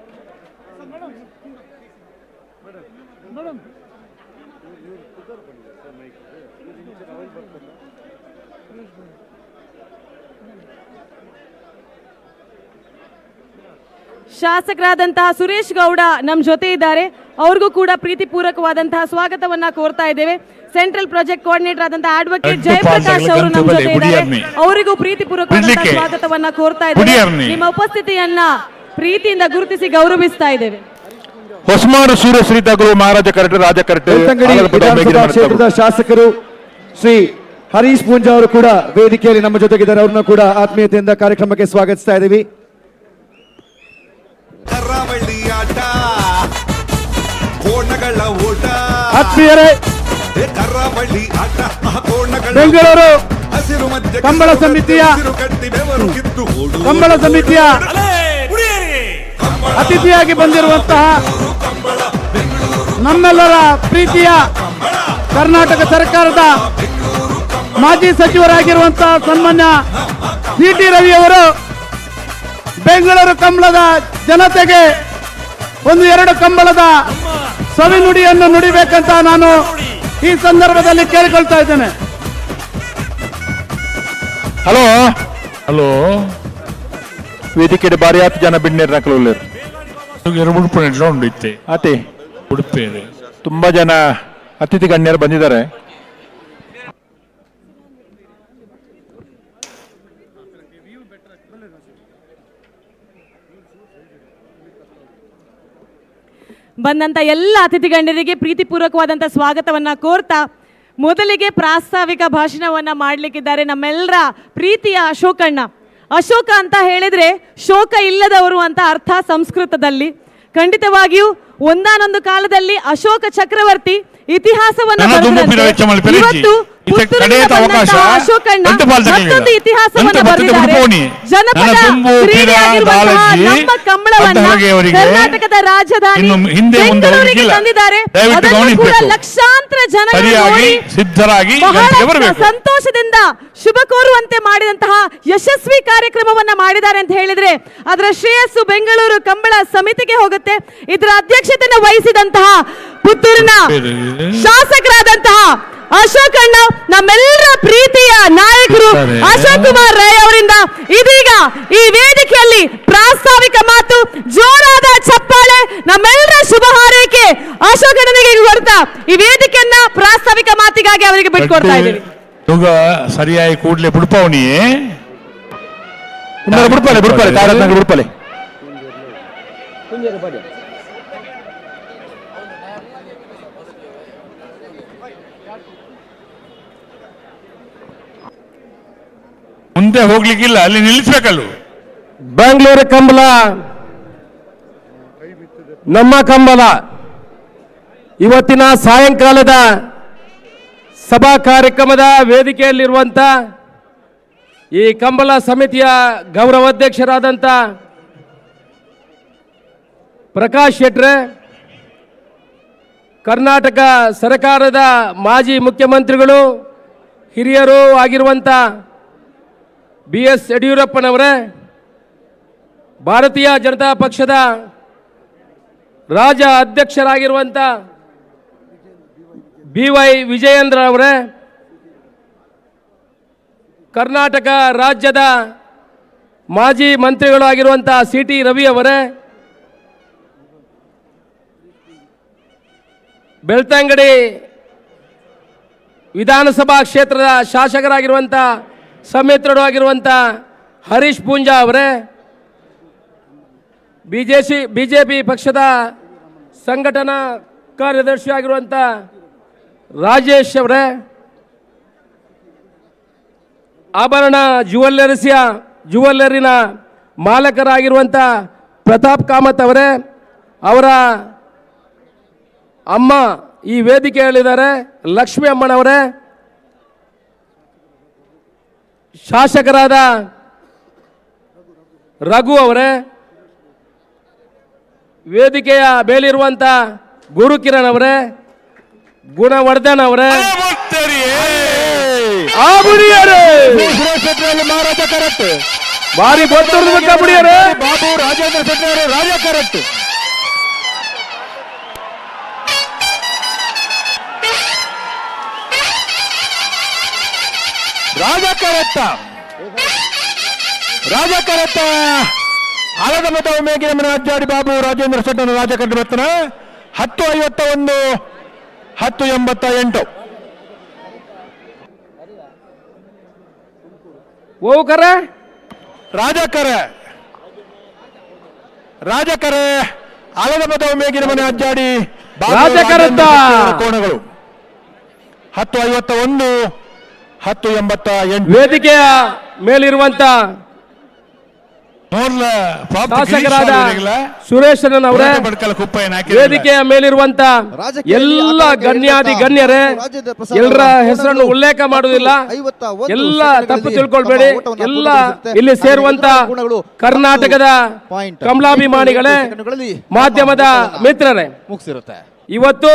ಶಾಸಕರಾದಂತಹ ಸುರೇಶ್ ಗೌಡ ನಮ್ಮ ಜೊತೆ ಇದ್ದಾರೆ, ಅವ್ರಿಗೂ ಕೂಡ ಪ್ರೀತಿಪೂರ್ವಕವಾದಂತಹ ಸ್ವಾಗತವನ್ನ ಕೋರ್ತಾ ಇದ್ದೇವೆ. ಸೆಂಟ್ರಲ್ ಪ್ರಾಜೆಕ್ಟ್ ಕೋಆರ್ಡಿನೇಟರ್ ಆದಂತಹ ಅಡ್ವೊಕೇಟ್ ಜಯಪ್ರಕಾಶ್ ಅವರು ನಮ್ಮ ಜೊತೆ ಇದ್ದಾರೆ, ಅವರಿಗೂ ಪ್ರೀತಿಪೂರ್ವಕವಾದಂತಹ ಸ್ವಾಗತವನ್ನ ಕೋರ್ತಾ ಇದ್ದೇವೆ. ನಿಮ್ಮ ಉಪಸ್ಥಿತಿಯನ್ನ ಪ್ರೀತಿಯಿಂದ ಗುರುತಿಸಿ ಗೌರವಿಸ್ತಾ ಇದ್ದೇವೆ. ಹೊಸಮಾರು ಸೂರ್ಯಶ್ರೀ ತಗಲು ಮಹಾರಾಜ ಕರಟೆ ರಾಜ ಕರಟೆ ವಿಧಾನಸಭಾ ಕ್ಷೇತ್ರದ ಶಾಸಕರು ಶ್ರೀ ಹರೀಶ್ ಪೂಂಜಾ ಅವರು ಕೂಡ ವೇದಿಕೆಯಲ್ಲಿ ನಮ್ಮ ಜೊತೆಗಿದ್ದಾರೆ. ಅವ್ರನ್ನ ಕೂಡ ಆತ್ಮೀಯತೆಯಿಂದ ಕಾರ್ಯಕ್ರಮಕ್ಕೆ ಸ್ವಾಗತಿಸ್ತಾ ಇದ್ದೀವಿ. ಕರಾವಳಿ ಆಟ ಕೋಣಗಳ ಓಟ ಆತ್ಮೀಯರೇ, ಕರಾವಳಿ ಆಟ ಕೋಣಗಳ ಬೆಂಗಳೂರು ಹಸಿರು ಮಧ್ಯ ಕಂಬಳ ಸಮಿತಿಯ ಕಂಬಳ ಸಮಿತಿಯ ಅತಿಥಿಯಾಗಿ ಬಂದಿರುವಂತಹ ನಮ್ಮೆಲ್ಲರ ಪ್ರೀತಿಯ ಕರ್ನಾಟಕ ಸರ್ಕಾರದ ಮಾಜಿ ಸಚಿವರಾಗಿರುವಂತಹ ಸನ್ಮಾನ್ಯ CT ರವಿ ಅವರು ಬೆಂಗಳೂರು ಕಂಬಳದ ಜನತೆಗೆ ಒಂದು ಎರಡು ಕಂಬಳದ ಸವಿನುಡಿಯನ್ನು ನುಡಿಬೇಕಂತ ನಾನು ಈ ಸಂದರ್ಭದಲ್ಲಿ ಕೇಳಿಕೊಳ್ತಾ ಇದ್ದೇನೆ. ಹಲೋ ಹಲೋ, ವೇದಿಕೆ ಬಾರಿ ಹತ್ತು ಜನ ಬಿಡ್ನೇರ್ ನಕಲು ಉಡುಪು ಉಂಡಿತ್ತೆ ಅತಿ ಉಡುಪಿ ತುಂಬಾ ಜನ ಅತಿಥಿ ಗಣ್ಯರು ಬಂದಿದ್ದಾರೆ. ಬಂದಂತ ಎಲ್ಲ ಅತಿಥಿ ಗಣ್ಯರಿಗೆ ಪ್ರೀತಿಪೂರ್ವಕವಾದಂಥ ಸ್ವಾಗತವನ್ನ ಕೋರ್ತಾ ಮೊದಲಿಗೆ ಪ್ರಾಸ್ತಾವಿಕ ಭಾಷಣವನ್ನ ಮಾಡಲಿಕ್ಕಿದ್ದಾರೆ ನಮ್ಮೆಲ್ಲರ ಪ್ರೀತಿಯ ಅಶೋಕಣ್ಣ. ಅಶೋಕ ಅಂತ ಹೇಳಿದ್ರೆ ಶೋಕ ಇಲ್ಲದವರು ಅಂತ ಅರ್ಥ ಸಂಸ್ಕೃತದಲ್ಲಿ. ಖಂಡಿತವಾಗಿಯೂ ಒಂದಾನೊಂದು ಕಾಲದಲ್ಲಿ ಅಶೋಕ ಚಕ್ರವರ್ತಿ ಇತಿಹಾಸವನ್ನ ಇವತ್ತು ಅಶೋಕಣ್ಣ ಮತ್ತೊಂದು ಇತಿಹಾಸವನ್ನ ಬರೆದಿದ್ದಾರೆ. ಜನಪದ ಕ್ರೀಡೆಯಾಗಿರುವಂತಹ ನಮ್ಮ ಕಂಬಳವನ್ನ ಕರ್ನಾಟಕದ ರಾಜಧಾನಿ ಬೆಂಗಳೂರಿಗೆ ತಂದಿದ್ದಾರೆ. ಅದನ್ನು ಕೂಡ ಲಕ್ಷಾಂತರ ಜನರು ನೋಡಿ ಬಹಳ ಸಂತೋಷದಿಂದ ಶುಭ ಕೋರುವಂತೆ ಮಾಡಿದಂತಹ ಯಶಸ್ವಿ ಕಾರ್ಯಕ್ರಮವನ್ನ ಮಾಡಿದ್ದಾರೆ ಅಂತ ಹೇಳಿದ್ರೆ ಅದರ ಶ್ರೇಯಸ್ಸು ಬೆಂಗಳೂರು ಕಂಬಳ ಸಮಿತಿಗೆ ಹೋಗುತ್ತೆ. ಇದರ ಅಧ್ಯಕ್ಷತೆಯನ್ನು ವಹಿಸಿದಂತಹ ಪುತ್ತೂರಿನ ಶಾಸಕರಾದಂತಹ ಅಶೋಕಣ್ಣ, ನಮ್ಮೆಲ್ಲರ ಪ್ರೀತಿಯ ನಾಯಕರು ಅಶೋಕ್ ಕುಮಾರ್ ರೈ ಅವರಿಂದ ಇದೀಗ ಈ ವೇದಿಕೆಯಲ್ಲಿ ಪ್ರಾಸ್ತಾವಿಕ ಮಾತು, ಜೋರಾದ ಚಪ್ಪಾಳೆ, ನಮ್ಮೆಲ್ಲರ ಶುಭ ಹಾರೈಕೆ ಅಶೋಕಣ್ಣನಿಗೆ ಕೊಡ್ತಾ ಈ ವೇದಿಕೆಯನ್ನ ಪ್ರಾಸ್ತಾವಿಕ ಮಾತಿಗಾಗಿ ಅವರಿಗೆ ಬಿಟ್ಕೊಡ್ತಾ ಇದ್ದೀವಿ. ಸರಿಯಾಗಿ ಕೂಡ್ಲೆ ಬಿಡ್ಪವನಿಯೇ ಬಿಡ್ಪಾಲೆ ಬಿಡ್ಪಾಲೆ ತಾರತ್ನಾಗ ಬಿಡ್ಪಾಲೆ ಮುಂದೆ ಹೋಗ್ಲಿಕ್ಕಿಲ್ಲ, ಅಲ್ಲಿ ನಿಲ್ಲಿಸ್ಬೇಕಲ್ಲ. ಬೆಂಗಳೂರು ಕಂಬಳ ನಮ್ಮ ಕಂಬಳ ಇವತ್ತಿನ ಸಾಯಂಕಾಲದ ಸಭಾ ಕಾರ್ಯಕ್ರಮದ ವೇದಿಕೆಯಲ್ಲಿರುವಂಥ ಈ ಕಂಬಳ ಸಮಿತಿಯ ಗೌರವಾಧ್ಯಕ್ಷರಾದಂಥ ಪ್ರಕಾಶ್ ಶೆಟ್ರೆ, ಕರ್ನಾಟಕ ಸರ್ಕಾರದ ಮಾಜಿ ಮುಖ್ಯಮಂತ್ರಿಗಳು ಹಿರಿಯರು ಆಗಿರುವಂಥ BS ಯಡಿಯೂರಪ್ಪನವರೇ, ಭಾರತೀಯ ಜನತಾ ಪಕ್ಷದ ರಾಜ್ಯ ಅಧ್ಯಕ್ಷರಾಗಿರುವಂಥ BY ವಿಜಯೇಂದ್ರ ಅವರೇ, ಕರ್ನಾಟಕ ರಾಜ್ಯದ ಮಾಜಿ ಮಂತ್ರಿಗಳು ಆಗಿರುವಂಥ CT ರವಿ ಅವರೇ, ಬೆಳ್ತಂಗಡಿ ವಿಧಾನಸಭಾ ಕ್ಷೇತ್ರದ ಶಾಸಕರಾಗಿರುವಂಥ ಸಮಿತ್ರರು ಆಗಿರುವಂಥ ಹರೀಶ್ ಪೂಂಜಾ ಅವರೇ, ಬಿಜೆಪಿ ಪಕ್ಷದ ಸಂಘಟನಾ ಕಾರ್ಯದರ್ಶಿ ಆಗಿರುವಂಥ ರಾಜೇಶ್ ಅವರೇ, ಆಭರಣ ಜುವೆಲ್ಲರಿನ ಮಾಲಕರಾಗಿರುವಂಥ ಪ್ರತಾಪ್ ಕಾಮತ್ ಅವರೇ, ಅವರ ಅಮ್ಮ ಈ ವೇದಿಕೆಯಲ್ಲಿದ್ದಾರೆ ಲಕ್ಷ್ಮಿ ಅಮ್ಮನವರೇ, ಶಾಸಕರಾದ ರಘು ಅವರೇ, ವೇದಿಕೆಯ ಮೇಲಿರುವಂಥ ಗುರುಕಿರಣ್ ಅವರೇ, ಗುಣವರ್ಧನ್ ಅವರೇ, ಮಹಾರಾಜ ಕರೆಕ್ಟ್, ಭಾರಿ ಗೊತ್ತಿರೋದು ಕಬಡ್ಡಿಯರೇ, ಬಾಬು ರಾಜೇಂದ್ರ ಶೆಟ್ಟಿ ಅವರು ರಾಜ ಕರೆಕ್ಟ್, ರಾಜ ಕರೆಕ್ಟ್ ಆಲದ ಮತ ಒಮ್ಮೆಗೆ ಅಜ್ಜಾಡಿ ಬಾಬು ರಾಜೇಂದ್ರ ಶೆಟ್ಟನ್ನು ರಾಜ ಕರೆಕ್ಟ್ ಬರ್ತಾನೆ. 10:51 10:88 ಓಕರೆ ರಾಜಕರೆ ಆಲದ ಮತ ಒಮ್ಮೆಗಿನ ಮನೆ ಅಜ್ಜಾಡಿ ರಾಜಕರತ್ತ ಕೋಣಗಳು 10:51 10:88 ವೇದಿಕೆಯ ಮೇಲಿರುವಂತ ಶಾಸಕರಾದ ಸುರೇಶನ್ ಅವರೇ, ವೇದಿಕೆಯ ಮೇಲಿರುವಂತ ಎಲ್ಲ ಗಣ್ಯಾದಿ ಗಣ್ಯರೇ, ಎಲ್ಲರ ಹೆಸರನ್ನು ಉಲ್ಲೇಖ ಮಾಡುವುದಿಲ್ಲ, ಎಲ್ಲ ತಪ್ಪು ತಿಳ್ಕೊಳ್ಬೇಡಿ. ಎಲ್ಲ ಇಲ್ಲಿ ಸೇರುವಂತ ಕರ್ನಾಟಕದ ಕಮಲಾಭಿಮಾನಿಗಳೇ, ಮಾಧ್ಯಮದ ಮಿತ್ರರೇ, ಇವತ್ತು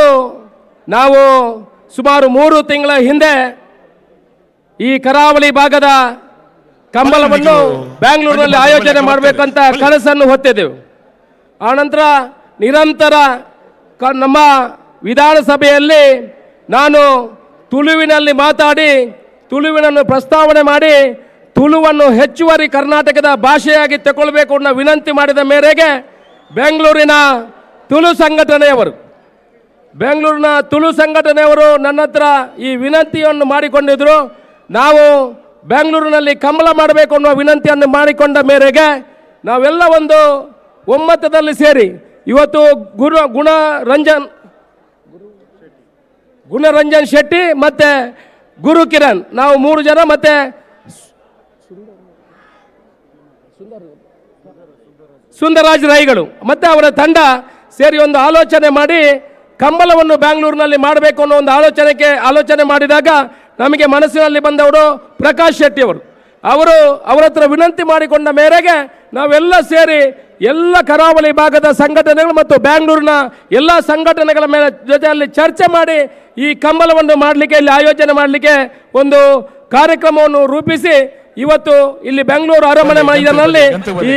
ನಾವು ಸುಮಾರು 3 ತಿಂಗಳ ಹಿಂದೆ ಈ ಕರಾವಳಿ ಭಾಗದ ಕಂಬಳವನ್ನು ಬ್ಯಾಂಗ್ಳೂರಿನಲ್ಲಿ ಆಯೋಜನೆ ಮಾಡಬೇಕಂತ ಕನಸನ್ನು ಹೊತ್ತಿದ್ದೆವು. ಆನಂತರ ನಿರಂತರ ನಮ್ಮ ವಿಧಾನಸಭೆಯಲ್ಲಿ ನಾನು ತುಳುವಿನಲ್ಲಿ ಮಾತಾಡಿ, ತುಳುವಿನನ್ನು ಪ್ರಸ್ತಾವನೆ ಮಾಡಿ, ತುಳುವನ್ನು ಹೆಚ್ಚುವರಿ ಕರ್ನಾಟಕದ ಭಾಷೆಯಾಗಿ ತಗೊಳ್ಬೇಕು ಅನ್ನೋ ವಿನಂತಿ ಮಾಡಿದ ಮೇರೆಗೆ ಬೆಂಗಳೂರಿನ ತುಳು ಸಂಘಟನೆಯವರು ನನ್ನ ಹತ್ರ ಈ ವಿನಂತಿಯನ್ನು ಮಾಡಿಕೊಂಡಿದ್ರು. ನಾವು ಬೆಂಗಳೂರಿನಲ್ಲಿ ಕಂಬಳ ಮಾಡಬೇಕು ಅನ್ನೋ ವಿನಂತಿಯನ್ನು ಮಾಡಿಕೊಂಡ ಮೇರೆಗೆ ನಾವೆಲ್ಲ ಒಂದು ಒಮ್ಮತದಲ್ಲಿ ಸೇರಿ ಇವತ್ತು ಗುಣರಂಜನ್ ಶೆಟ್ಟಿ ಮತ್ತೆ ಗುರು ಕಿರಣ್, ನಾವು 3 ಜನ ಮತ್ತೆ ಸುಂದರಾಜ್ ರೈಗಳು ಮತ್ತೆ ಅವರ ತಂಡ ಸೇರಿ ಒಂದು ಆಲೋಚನೆ ಮಾಡಿ ಕಂಬಳವನ್ನು ಬೆಂಗಳೂರಿನಲ್ಲಿ ಮಾಡಬೇಕು ಅನ್ನೋ ಒಂದು ಆಲೋಚನೆ ಮಾಡಿದಾಗ ನಮಗೆ ಮನಸ್ಸಿನಲ್ಲಿ ಬಂದವರು ಪ್ರಕಾಶ್ ಶೆಟ್ಟಿ ಅವರ ಹತ್ರ ವಿನಂತಿ ಮಾಡಿಕೊಂಡ ಮೇರೆಗೆ ನಾವೆಲ್ಲ ಸೇರಿ ಎಲ್ಲ ಕರಾವಳಿ ಭಾಗದ ಸಂಘಟನೆಗಳು ಮತ್ತು ಬೆಂಗಳೂರಿನ ಎಲ್ಲ ಸಂಘಟನೆಗಳ ಮೇಲೆ ಜೊತೆಯಲ್ಲಿ ಚರ್ಚೆ ಮಾಡಿ ಈ ಕಂಬಳವನ್ನು ಮಾಡಲಿಕ್ಕೆ, ಇಲ್ಲಿ ಆಯೋಜನೆ ಮಾಡಲಿಕ್ಕೆ ಒಂದು ಕಾರ್ಯಕ್ರಮವನ್ನು ರೂಪಿಸಿ ಇವತ್ತು ಇಲ್ಲಿ ಬೆಂಗಳೂರು ಅರಮನೆ ಮೈದಾನದಲ್ಲಿ ಈ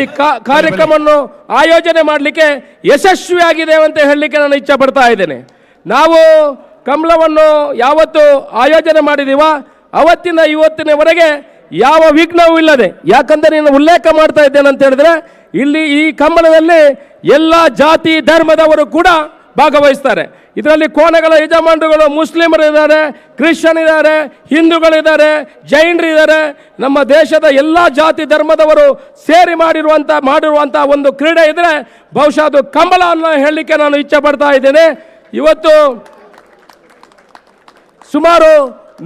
ಕಾರ್ಯಕ್ರಮವನ್ನು ಆಯೋಜನೆ ಮಾಡಲಿಕ್ಕೆ ಯಶಸ್ವಿಯಾಗಿದೆ ಅಂತ ಹೇಳಲಿಕ್ಕೆ ನಾನು ಇಚ್ಛೆ ಪಡ್ತಾ ಇದ್ದೇನೆ. ನಾವು ಕಂಬಳವನ್ನು ಯಾವತ್ತು ಆಯೋಜನೆ ಮಾಡಿದೀವ ಅವತ್ತಿನ ಇವತ್ತಿನವರೆಗೆ ಯಾವ ವಿಘ್ನವೂ ಇಲ್ಲದೆ, ಯಾಕಂದ್ರೆ ನೀನು ಉಲ್ಲೇಖ ಮಾಡ್ತಾ ಇದ್ದೇನೆ ಅಂತ ಹೇಳಿದ್ರೆ ಇಲ್ಲಿ ಈ ಕಂಬಳದಲ್ಲಿ ಎಲ್ಲ ಜಾತಿ ಧರ್ಮದವರು ಕೂಡ ಭಾಗವಹಿಸ್ತಾರೆ. ಇದರಲ್ಲಿ ಕೋಣಗಳ ಯಜಮಾನರುಗಳು ಮುಸ್ಲಿಮರು ಇದ್ದಾರೆ, ಕ್ರಿಶ್ಚಿಯನ್ ಇದ್ದಾರೆ, ಹಿಂದೂಗಳಿದ್ದಾರೆ, ಜೈನರಿದ್ದಾರೆ. ನಮ್ಮ ದೇಶದ ಎಲ್ಲ ಜಾತಿ ಧರ್ಮದವರು ಸೇರಿ ಮಾಡಿರುವಂಥ ಒಂದು ಕ್ರೀಡೆ ಇದ್ರೆ ಬಹುಶಃ ಅದು ಕಂಬಳ ಅನ್ನೋ ಹೇಳಲಿಕ್ಕೆ ನಾನು ಇಚ್ಛೆ ಪಡ್ತಾ ಇದ್ದೇನೆ. ಇವತ್ತು ಸುಮಾರು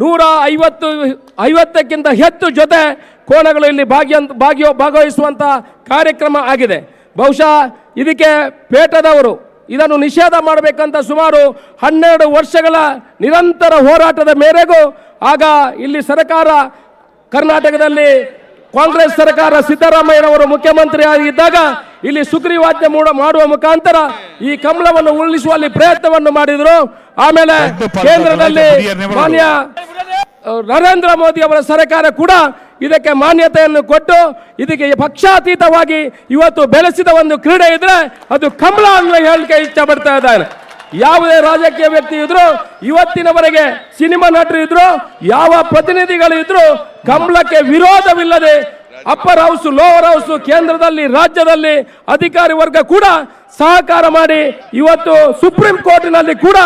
150ಕ್ಕಿಂತ ಹೆಚ್ಚು ಜೊತೆ ಕೋಣಗಳು ಇಲ್ಲಿ ಭಾಗವಹಿಸುವಂಥ ಕಾರ್ಯಕ್ರಮ ಆಗಿದೆ. ಬಹುಶಃ ಇದಕ್ಕೆ ಪೇಟದವರು ಇದನ್ನು ನಿಷೇಧ ಮಾಡಬೇಕಂತ ಸುಮಾರು 12 ವರ್ಷಗಳ ನಿರಂತರ ಹೋರಾಟದ ಮೇರೆಗೂ ಆಗ ಇಲ್ಲಿ ಸರ್ಕಾರ ಕರ್ನಾಟಕದಲ್ಲಿ ಕಾಂಗ್ರೆಸ್ ಸರ್ಕಾರ ಸಿದ್ದರಾಮಯ್ಯನವರು ಮುಖ್ಯಮಂತ್ರಿ ಆಗಿದ್ದಾಗ ಇಲ್ಲಿ ಸುಗ್ರೀವಾಜ್ಞೆ ಮಾಡುವ ಮುಖಾಂತರ ಈ ಕಂಬಳವನ್ನು ಉಳಿಸುವಲ್ಲಿ ಪ್ರಯತ್ನವನ್ನು ಮಾಡಿದರು. ಆಮೇಲೆ ಕೇಂದ್ರದಲ್ಲಿ ಮಾನ್ಯ ನರೇಂದ್ರ ಮೋದಿ ಅವರ ಸರ್ಕಾರ ಕೂಡ ಇದಕ್ಕೆ ಮಾನ್ಯತೆಯನ್ನು ಕೊಟ್ಟು ಇದಕ್ಕೆ ಪಕ್ಷಾತೀತವಾಗಿ ಇವತ್ತು ಬೆಳೆಸಿದ ಒಂದು ಕ್ರೀಡೆ ಇದ್ರೆ ಅದು ಕಂಬಳ ಅನ್ನೋ ಹೇಳಿಕೆ ಇಚ್ಛೆ ಪಡ್ತಾ ಇದ್ದಾನೆ. ಯಾವುದೇ ರಾಜಕೀಯ ವ್ಯಕ್ತಿ ಇದ್ರು, ಇವತ್ತಿನವರೆಗೆ ಸಿನಿಮಾ ನಟರು ಇದ್ರು, ಯಾವ ಪ್ರತಿನಿಧಿಗಳು ಇದ್ರು, ಕಂಬಳಕ್ಕೆ ವಿರೋಧವಿಲ್ಲದೆ ಅಪ್ಪರ್ ಹೌಸ್, ಲೋವರ್ ಹೌಸ್, ಕೇಂದ್ರದಲ್ಲಿ, ರಾಜ್ಯದಲ್ಲಿ ಅಧಿಕಾರಿ ವರ್ಗ ಕೂಡ ಸಹಕಾರ ಮಾಡಿ ಇವತ್ತು ಸುಪ್ರೀಂ ಕೋರ್ಟಿನಲ್ಲಿ ಕೂಡ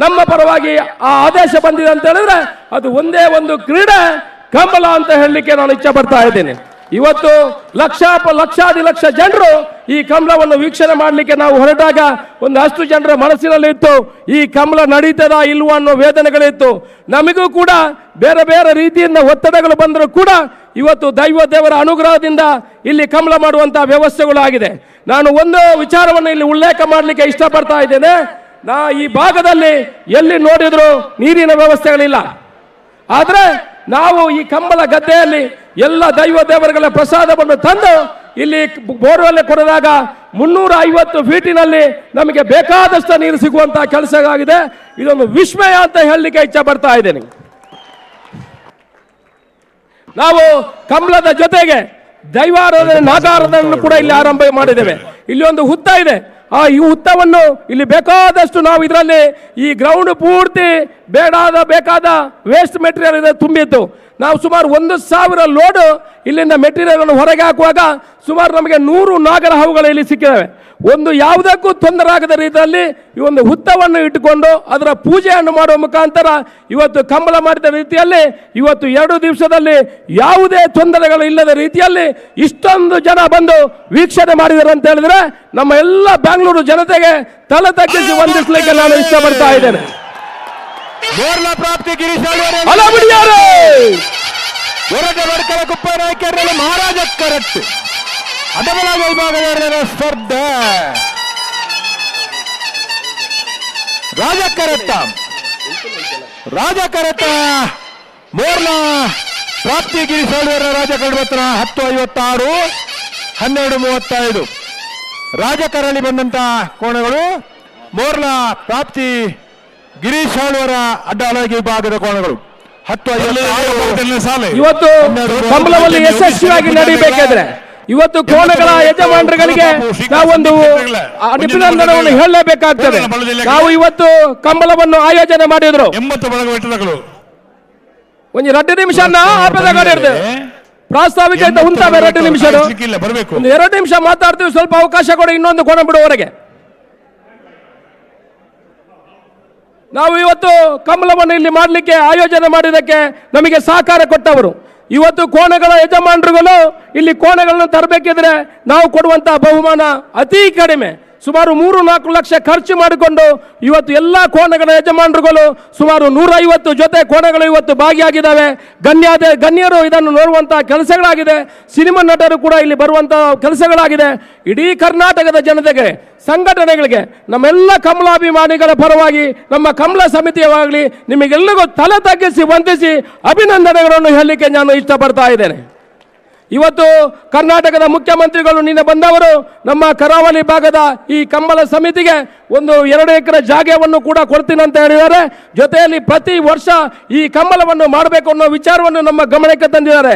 ನಮ್ಮ ಪರವಾಗಿ ಆ ಆದೇಶ ಬಂದಿದೆ ಅಂತ ಹೇಳಿದ್ರೆ ಅದು ಒಂದೇ ಒಂದು ಕ್ರೀಡೆ ಕಂಬಳ ಅಂತ ಹೇಳಲಿಕ್ಕೆ ನಾನು ಇಚ್ಛೆ ಪಡ್ತಾ ಇದ್ದೇನೆ. ಇವತ್ತು ಲಕ್ಷಾದಿ ಲಕ್ಷ ಜನರು ಈ ಕಂಬಳವನ್ನು ವೀಕ್ಷಣೆ ಮಾಡಲಿಕ್ಕೆ ನಾವು ಹೊರಟಾಗ ಒಂದಷ್ಟು ಜನರ ಮನಸ್ಸಿನಲ್ಲಿ ಇತ್ತು, ಈ ಕಂಬಳ ನಡೀತದ ಇಲ್ವಾ ಅನ್ನೋ ವೇದನೆಗಳಿತ್ತು. ನಮಗೂ ಕೂಡ ಬೇರೆ ಬೇರೆ ರೀತಿಯಿಂದ ಒತ್ತಡಗಳು ಬಂದರೂ ಕೂಡ ಇವತ್ತು ದೇವರ ಅನುಗ್ರಹದಿಂದ ಇಲ್ಲಿ ಕಂಬಳ ಮಾಡುವಂತಹ ವ್ಯವಸ್ಥೆಗಳಾಗಿದೆ. ನಾನು ಒಂದು ವಿಚಾರವನ್ನು ಇಲ್ಲಿ ಉಲ್ಲೇಖ ಮಾಡಲಿಕ್ಕೆ ಇಷ್ಟಪಡ್ತಾ ಇದ್ದೇನೆ. ಈ ಭಾಗದಲ್ಲಿ ಎಲ್ಲಿ ನೋಡಿದ್ರು ನೀರಿನ ವ್ಯವಸ್ಥೆಗಳಿಲ್ಲ. ಆದ್ರೆ ನಾವು ಈ ಕಂಬಳ ಗದ್ದೆಯಲ್ಲಿ ಎಲ್ಲ ದೇವರುಗಳ ಪ್ರಸಾದವನ್ನು ತಂದು ಇಲ್ಲಿ ಬೋರ್ವೆಲ್ ಕೊಡದಾಗ 350 ಫೀಟಿನಲ್ಲಿ ನಮಗೆ ಬೇಕಾದಷ್ಟು ನೀರು ಸಿಗುವಂತಹ ಕೆಲಸ ಆಗಿದೆ. ಇದೊಂದು ವಿಸ್ಮಯ ಅಂತ ಹೇಳಲಿಕ್ಕೆ ಇಚ್ಛೆ ಪಡ್ತಾ ಇದ್ದೇನೆ. ನಾವು ಕಂಬಳದ ಜೊತೆಗೆ ದೈವಾರಾಧನೆ, ನಾಗಾರಾಧನೆಯನ್ನು ಕೂಡ ಇಲ್ಲಿ ಆರಂಭ ಮಾಡಿದ್ದೇವೆ. ಇಲ್ಲಿ ಒಂದು ಹುತ್ತ ಇದೆ. ಈ ಹುತ್ತವನ್ನು ಇಲ್ಲಿ ಬೇಕಾದಷ್ಟು ನಾವು ಇದರಲ್ಲಿ ಈ ಗ್ರೌಂಡ್ ಪೂರ್ತಿ ಬೇಕಾದ ವೇಸ್ಟ್ ಮೆಟೀರಿಯಲ್ ಇದೆ ತುಂಬಿತ್ತು. ನಾವು ಸುಮಾರು 1,000 ಲೋಡ್ ಇಲ್ಲಿಂದ ಮೆಟೀರಿಯಲ್ ಅನ್ನು ಹೊರಗೆ ಹಾಕುವಾಗ ಸುಮಾರು ನಮಗೆ 100 ನಾಗರ ಹಾವುಗಳು ಇಲ್ಲಿ ಸಿಕ್ಕಿದ್ದಾವೆ. ಒಂದು ಯಾವುದಕ್ಕೂ ತೊಂದರೆ ಆಗದ ರೀತಿಯಲ್ಲಿ ಈ ಒಂದು ಹುತ್ತವನ್ನು ಇಟ್ಟುಕೊಂಡು ಅದರ ಪೂಜೆಯನ್ನು ಮಾಡುವ ಮುಖಾಂತರ ಇವತ್ತು ಕಂಬಳ ಮಾಡಿದ ರೀತಿಯಲ್ಲಿ ಇವತ್ತು 2 ದಿವಸದಲ್ಲಿ ಯಾವುದೇ ತೊಂದರೆಗಳು ಇಲ್ಲದ ರೀತಿಯಲ್ಲಿ ಇಷ್ಟೊಂದು ಜನ ಬಂದು ವೀಕ್ಷಣೆ ಮಾಡಿದ್ದಾರೆ ಅಂತ ಹೇಳಿದ್ರೆ ನಮ್ಮ ಎಲ್ಲ ಬೆಂಗಳೂರು ಜನತೆಗೆ ತಲೆ ತಗ್ಗಿಸಿ ವಂದಿಸಲಿಕ್ಕೆ ನಾನು ಇಷ್ಟಪಡ್ತಾ ಇದ್ದೇನೆ. ಪ್ರಾಪ್ತಿ ಗಿರೀಶ್ ಮಹಾರಾಜ ಕರೆಕ್ಟ್ ಅಡಬಲ ವಿಭಾಗದ ಸ್ಪರ್ಧೆ ರಾಜ ಕರೆತ ಮೋರ್ಲ ಪ್ರಾಪ್ತಿ ಗಿರೀಶ್ ರಾಜ ಕಡಬತ್ರ 10:56 12:35 ರಾಜಕರಳಿ ಬಂದಂತ ಕೋಣಗಳು ಮೋರ್ಲ ಪ್ರಾಪ್ತಿ ಗಿರೀಶ್ ಆಳ್ವರ ಅಡ್ಡಾಲಗಿ ವಿಭಾಗದ ಕೋಣಗಳು 10:56. ಇವತ್ತು ಕಂಬಳವನ್ನು ಯಶಸ್ವಿಯಾಗಿ ನಡೀಬೇಕಾದ್ರೆ ಇವತ್ತು ಕೋಣಗಳ ಯಜಮಾನರುಗಳಿಗೆ ನಾವೊಂದು ಅಭಿನಂದನೆಯನ್ನು ಹೇಳಲೇಬೇಕಾಗ್ತದೆ. ನಾವು ಇವತ್ತು ಕಂಬಳವನ್ನು ಆಯೋಜನೆ ಮಾಡಿದ್ರು 80 ಬಳಗಗಳು ಒಂದು 2 ನಿಮಿಷ ಪ್ರಾಸ್ತಾವಿಕ ಉಂಟಾವೆ 2 ನಿಮಿಷ, ಒಂದು 2 ನಿಮಿಷ ಮಾತಾಡ್ತೀವಿ. ಸ್ವಲ್ಪ ಅವಕಾಶ ಕೊಡಿ, ಇನ್ನೊಂದು ಕೋಣ ಬಿಡುವವರೆಗೆ. ನಾವು ಇವತ್ತು ಕಂಬಳವನ್ನು ಇಲ್ಲಿ ಮಾಡಲಿಕ್ಕೆ ಆಯೋಜನೆ ಮಾಡಿದ್ದಕ್ಕೆ ನಮಗೆ ಸಹಕಾರ ಕೊಟ್ಟವರು ಇವತ್ತು ಕೋಣಗಳ ಯಜಮಾನರುಗಳು ಇಲ್ಲಿ ಕೋಣೆಗಳನ್ನು ತರಬೇಕಿದ್ರೆ ನಾವು ಕೊಡುವಂತಹ ಬಹುಮಾನ ಅತಿ ಕಡಿಮೆ, ಸುಮಾರು 3-4 ಲಕ್ಷ ಖರ್ಚು ಮಾಡಿಕೊಂಡು ಇವತ್ತು ಎಲ್ಲ ಕೋಣಗಳ ಯಜಮಾನರುಗಳು ಸುಮಾರು 150 ಜೊತೆ ಕೋಣಗಳು ಇವತ್ತು ಭಾಗಿಯಾಗಿದ್ದಾವೆ. ಗಣ್ಯರು ಇದನ್ನು ನೋಡುವಂತಹ ಕೆಲಸಗಳಾಗಿದೆ. ಸಿನಿಮಾ ನಟರು ಕೂಡ ಇಲ್ಲಿ ಬರುವಂತಹ ಕೆಲಸಗಳಾಗಿದೆ. ಇಡೀ ಕರ್ನಾಟಕದ ಜನತೆಗೆ, ಸಂಘಟನೆಗಳಿಗೆ, ನಮ್ಮೆಲ್ಲ ಕಮಲಾಭಿಮಾನಿಗಳ ಪರವಾಗಿ, ನಮ್ಮ ಕಮಲ ಸಮಿತಿಯಾಗಲಿ ನಿಮಗೆಲ್ಲರಿಗೂ ತಲೆ ತಗ್ಗಿಸಿ ವಂದಿಸಿ ಅಭಿನಂದನೆಗಳನ್ನು ಹೇಳಲಿಕ್ಕೆ ನಾನು ಇಷ್ಟಪಡ್ತಾ ಇದ್ದೇನೆ. ಇವತ್ತು ಕರ್ನಾಟಕದ ಮುಖ್ಯಮಂತ್ರಿಗಳು ನಿನ್ನೆ ಬಂದವರು ನಮ್ಮ ಕರಾವಳಿ ಭಾಗದ ಈ ಕಂಬಳ ಸಮಿತಿಗೆ ಒಂದು 2 ಎಕರೆ ಜಾಗವನ್ನು ಕೂಡ ಕೊಡ್ತೀನಿ ಅಂತ ಹೇಳಿದ್ದಾರೆ. ಜೊತೆಯಲ್ಲಿ ಪ್ರತಿ ವರ್ಷ ಈ ಕಂಬಳವನ್ನು ಮಾಡಬೇಕು ಅನ್ನೋ ವಿಚಾರವನ್ನು ನಮ್ಮ ಗಮನಕ್ಕೆ ತಂದಿದ್ದಾರೆ.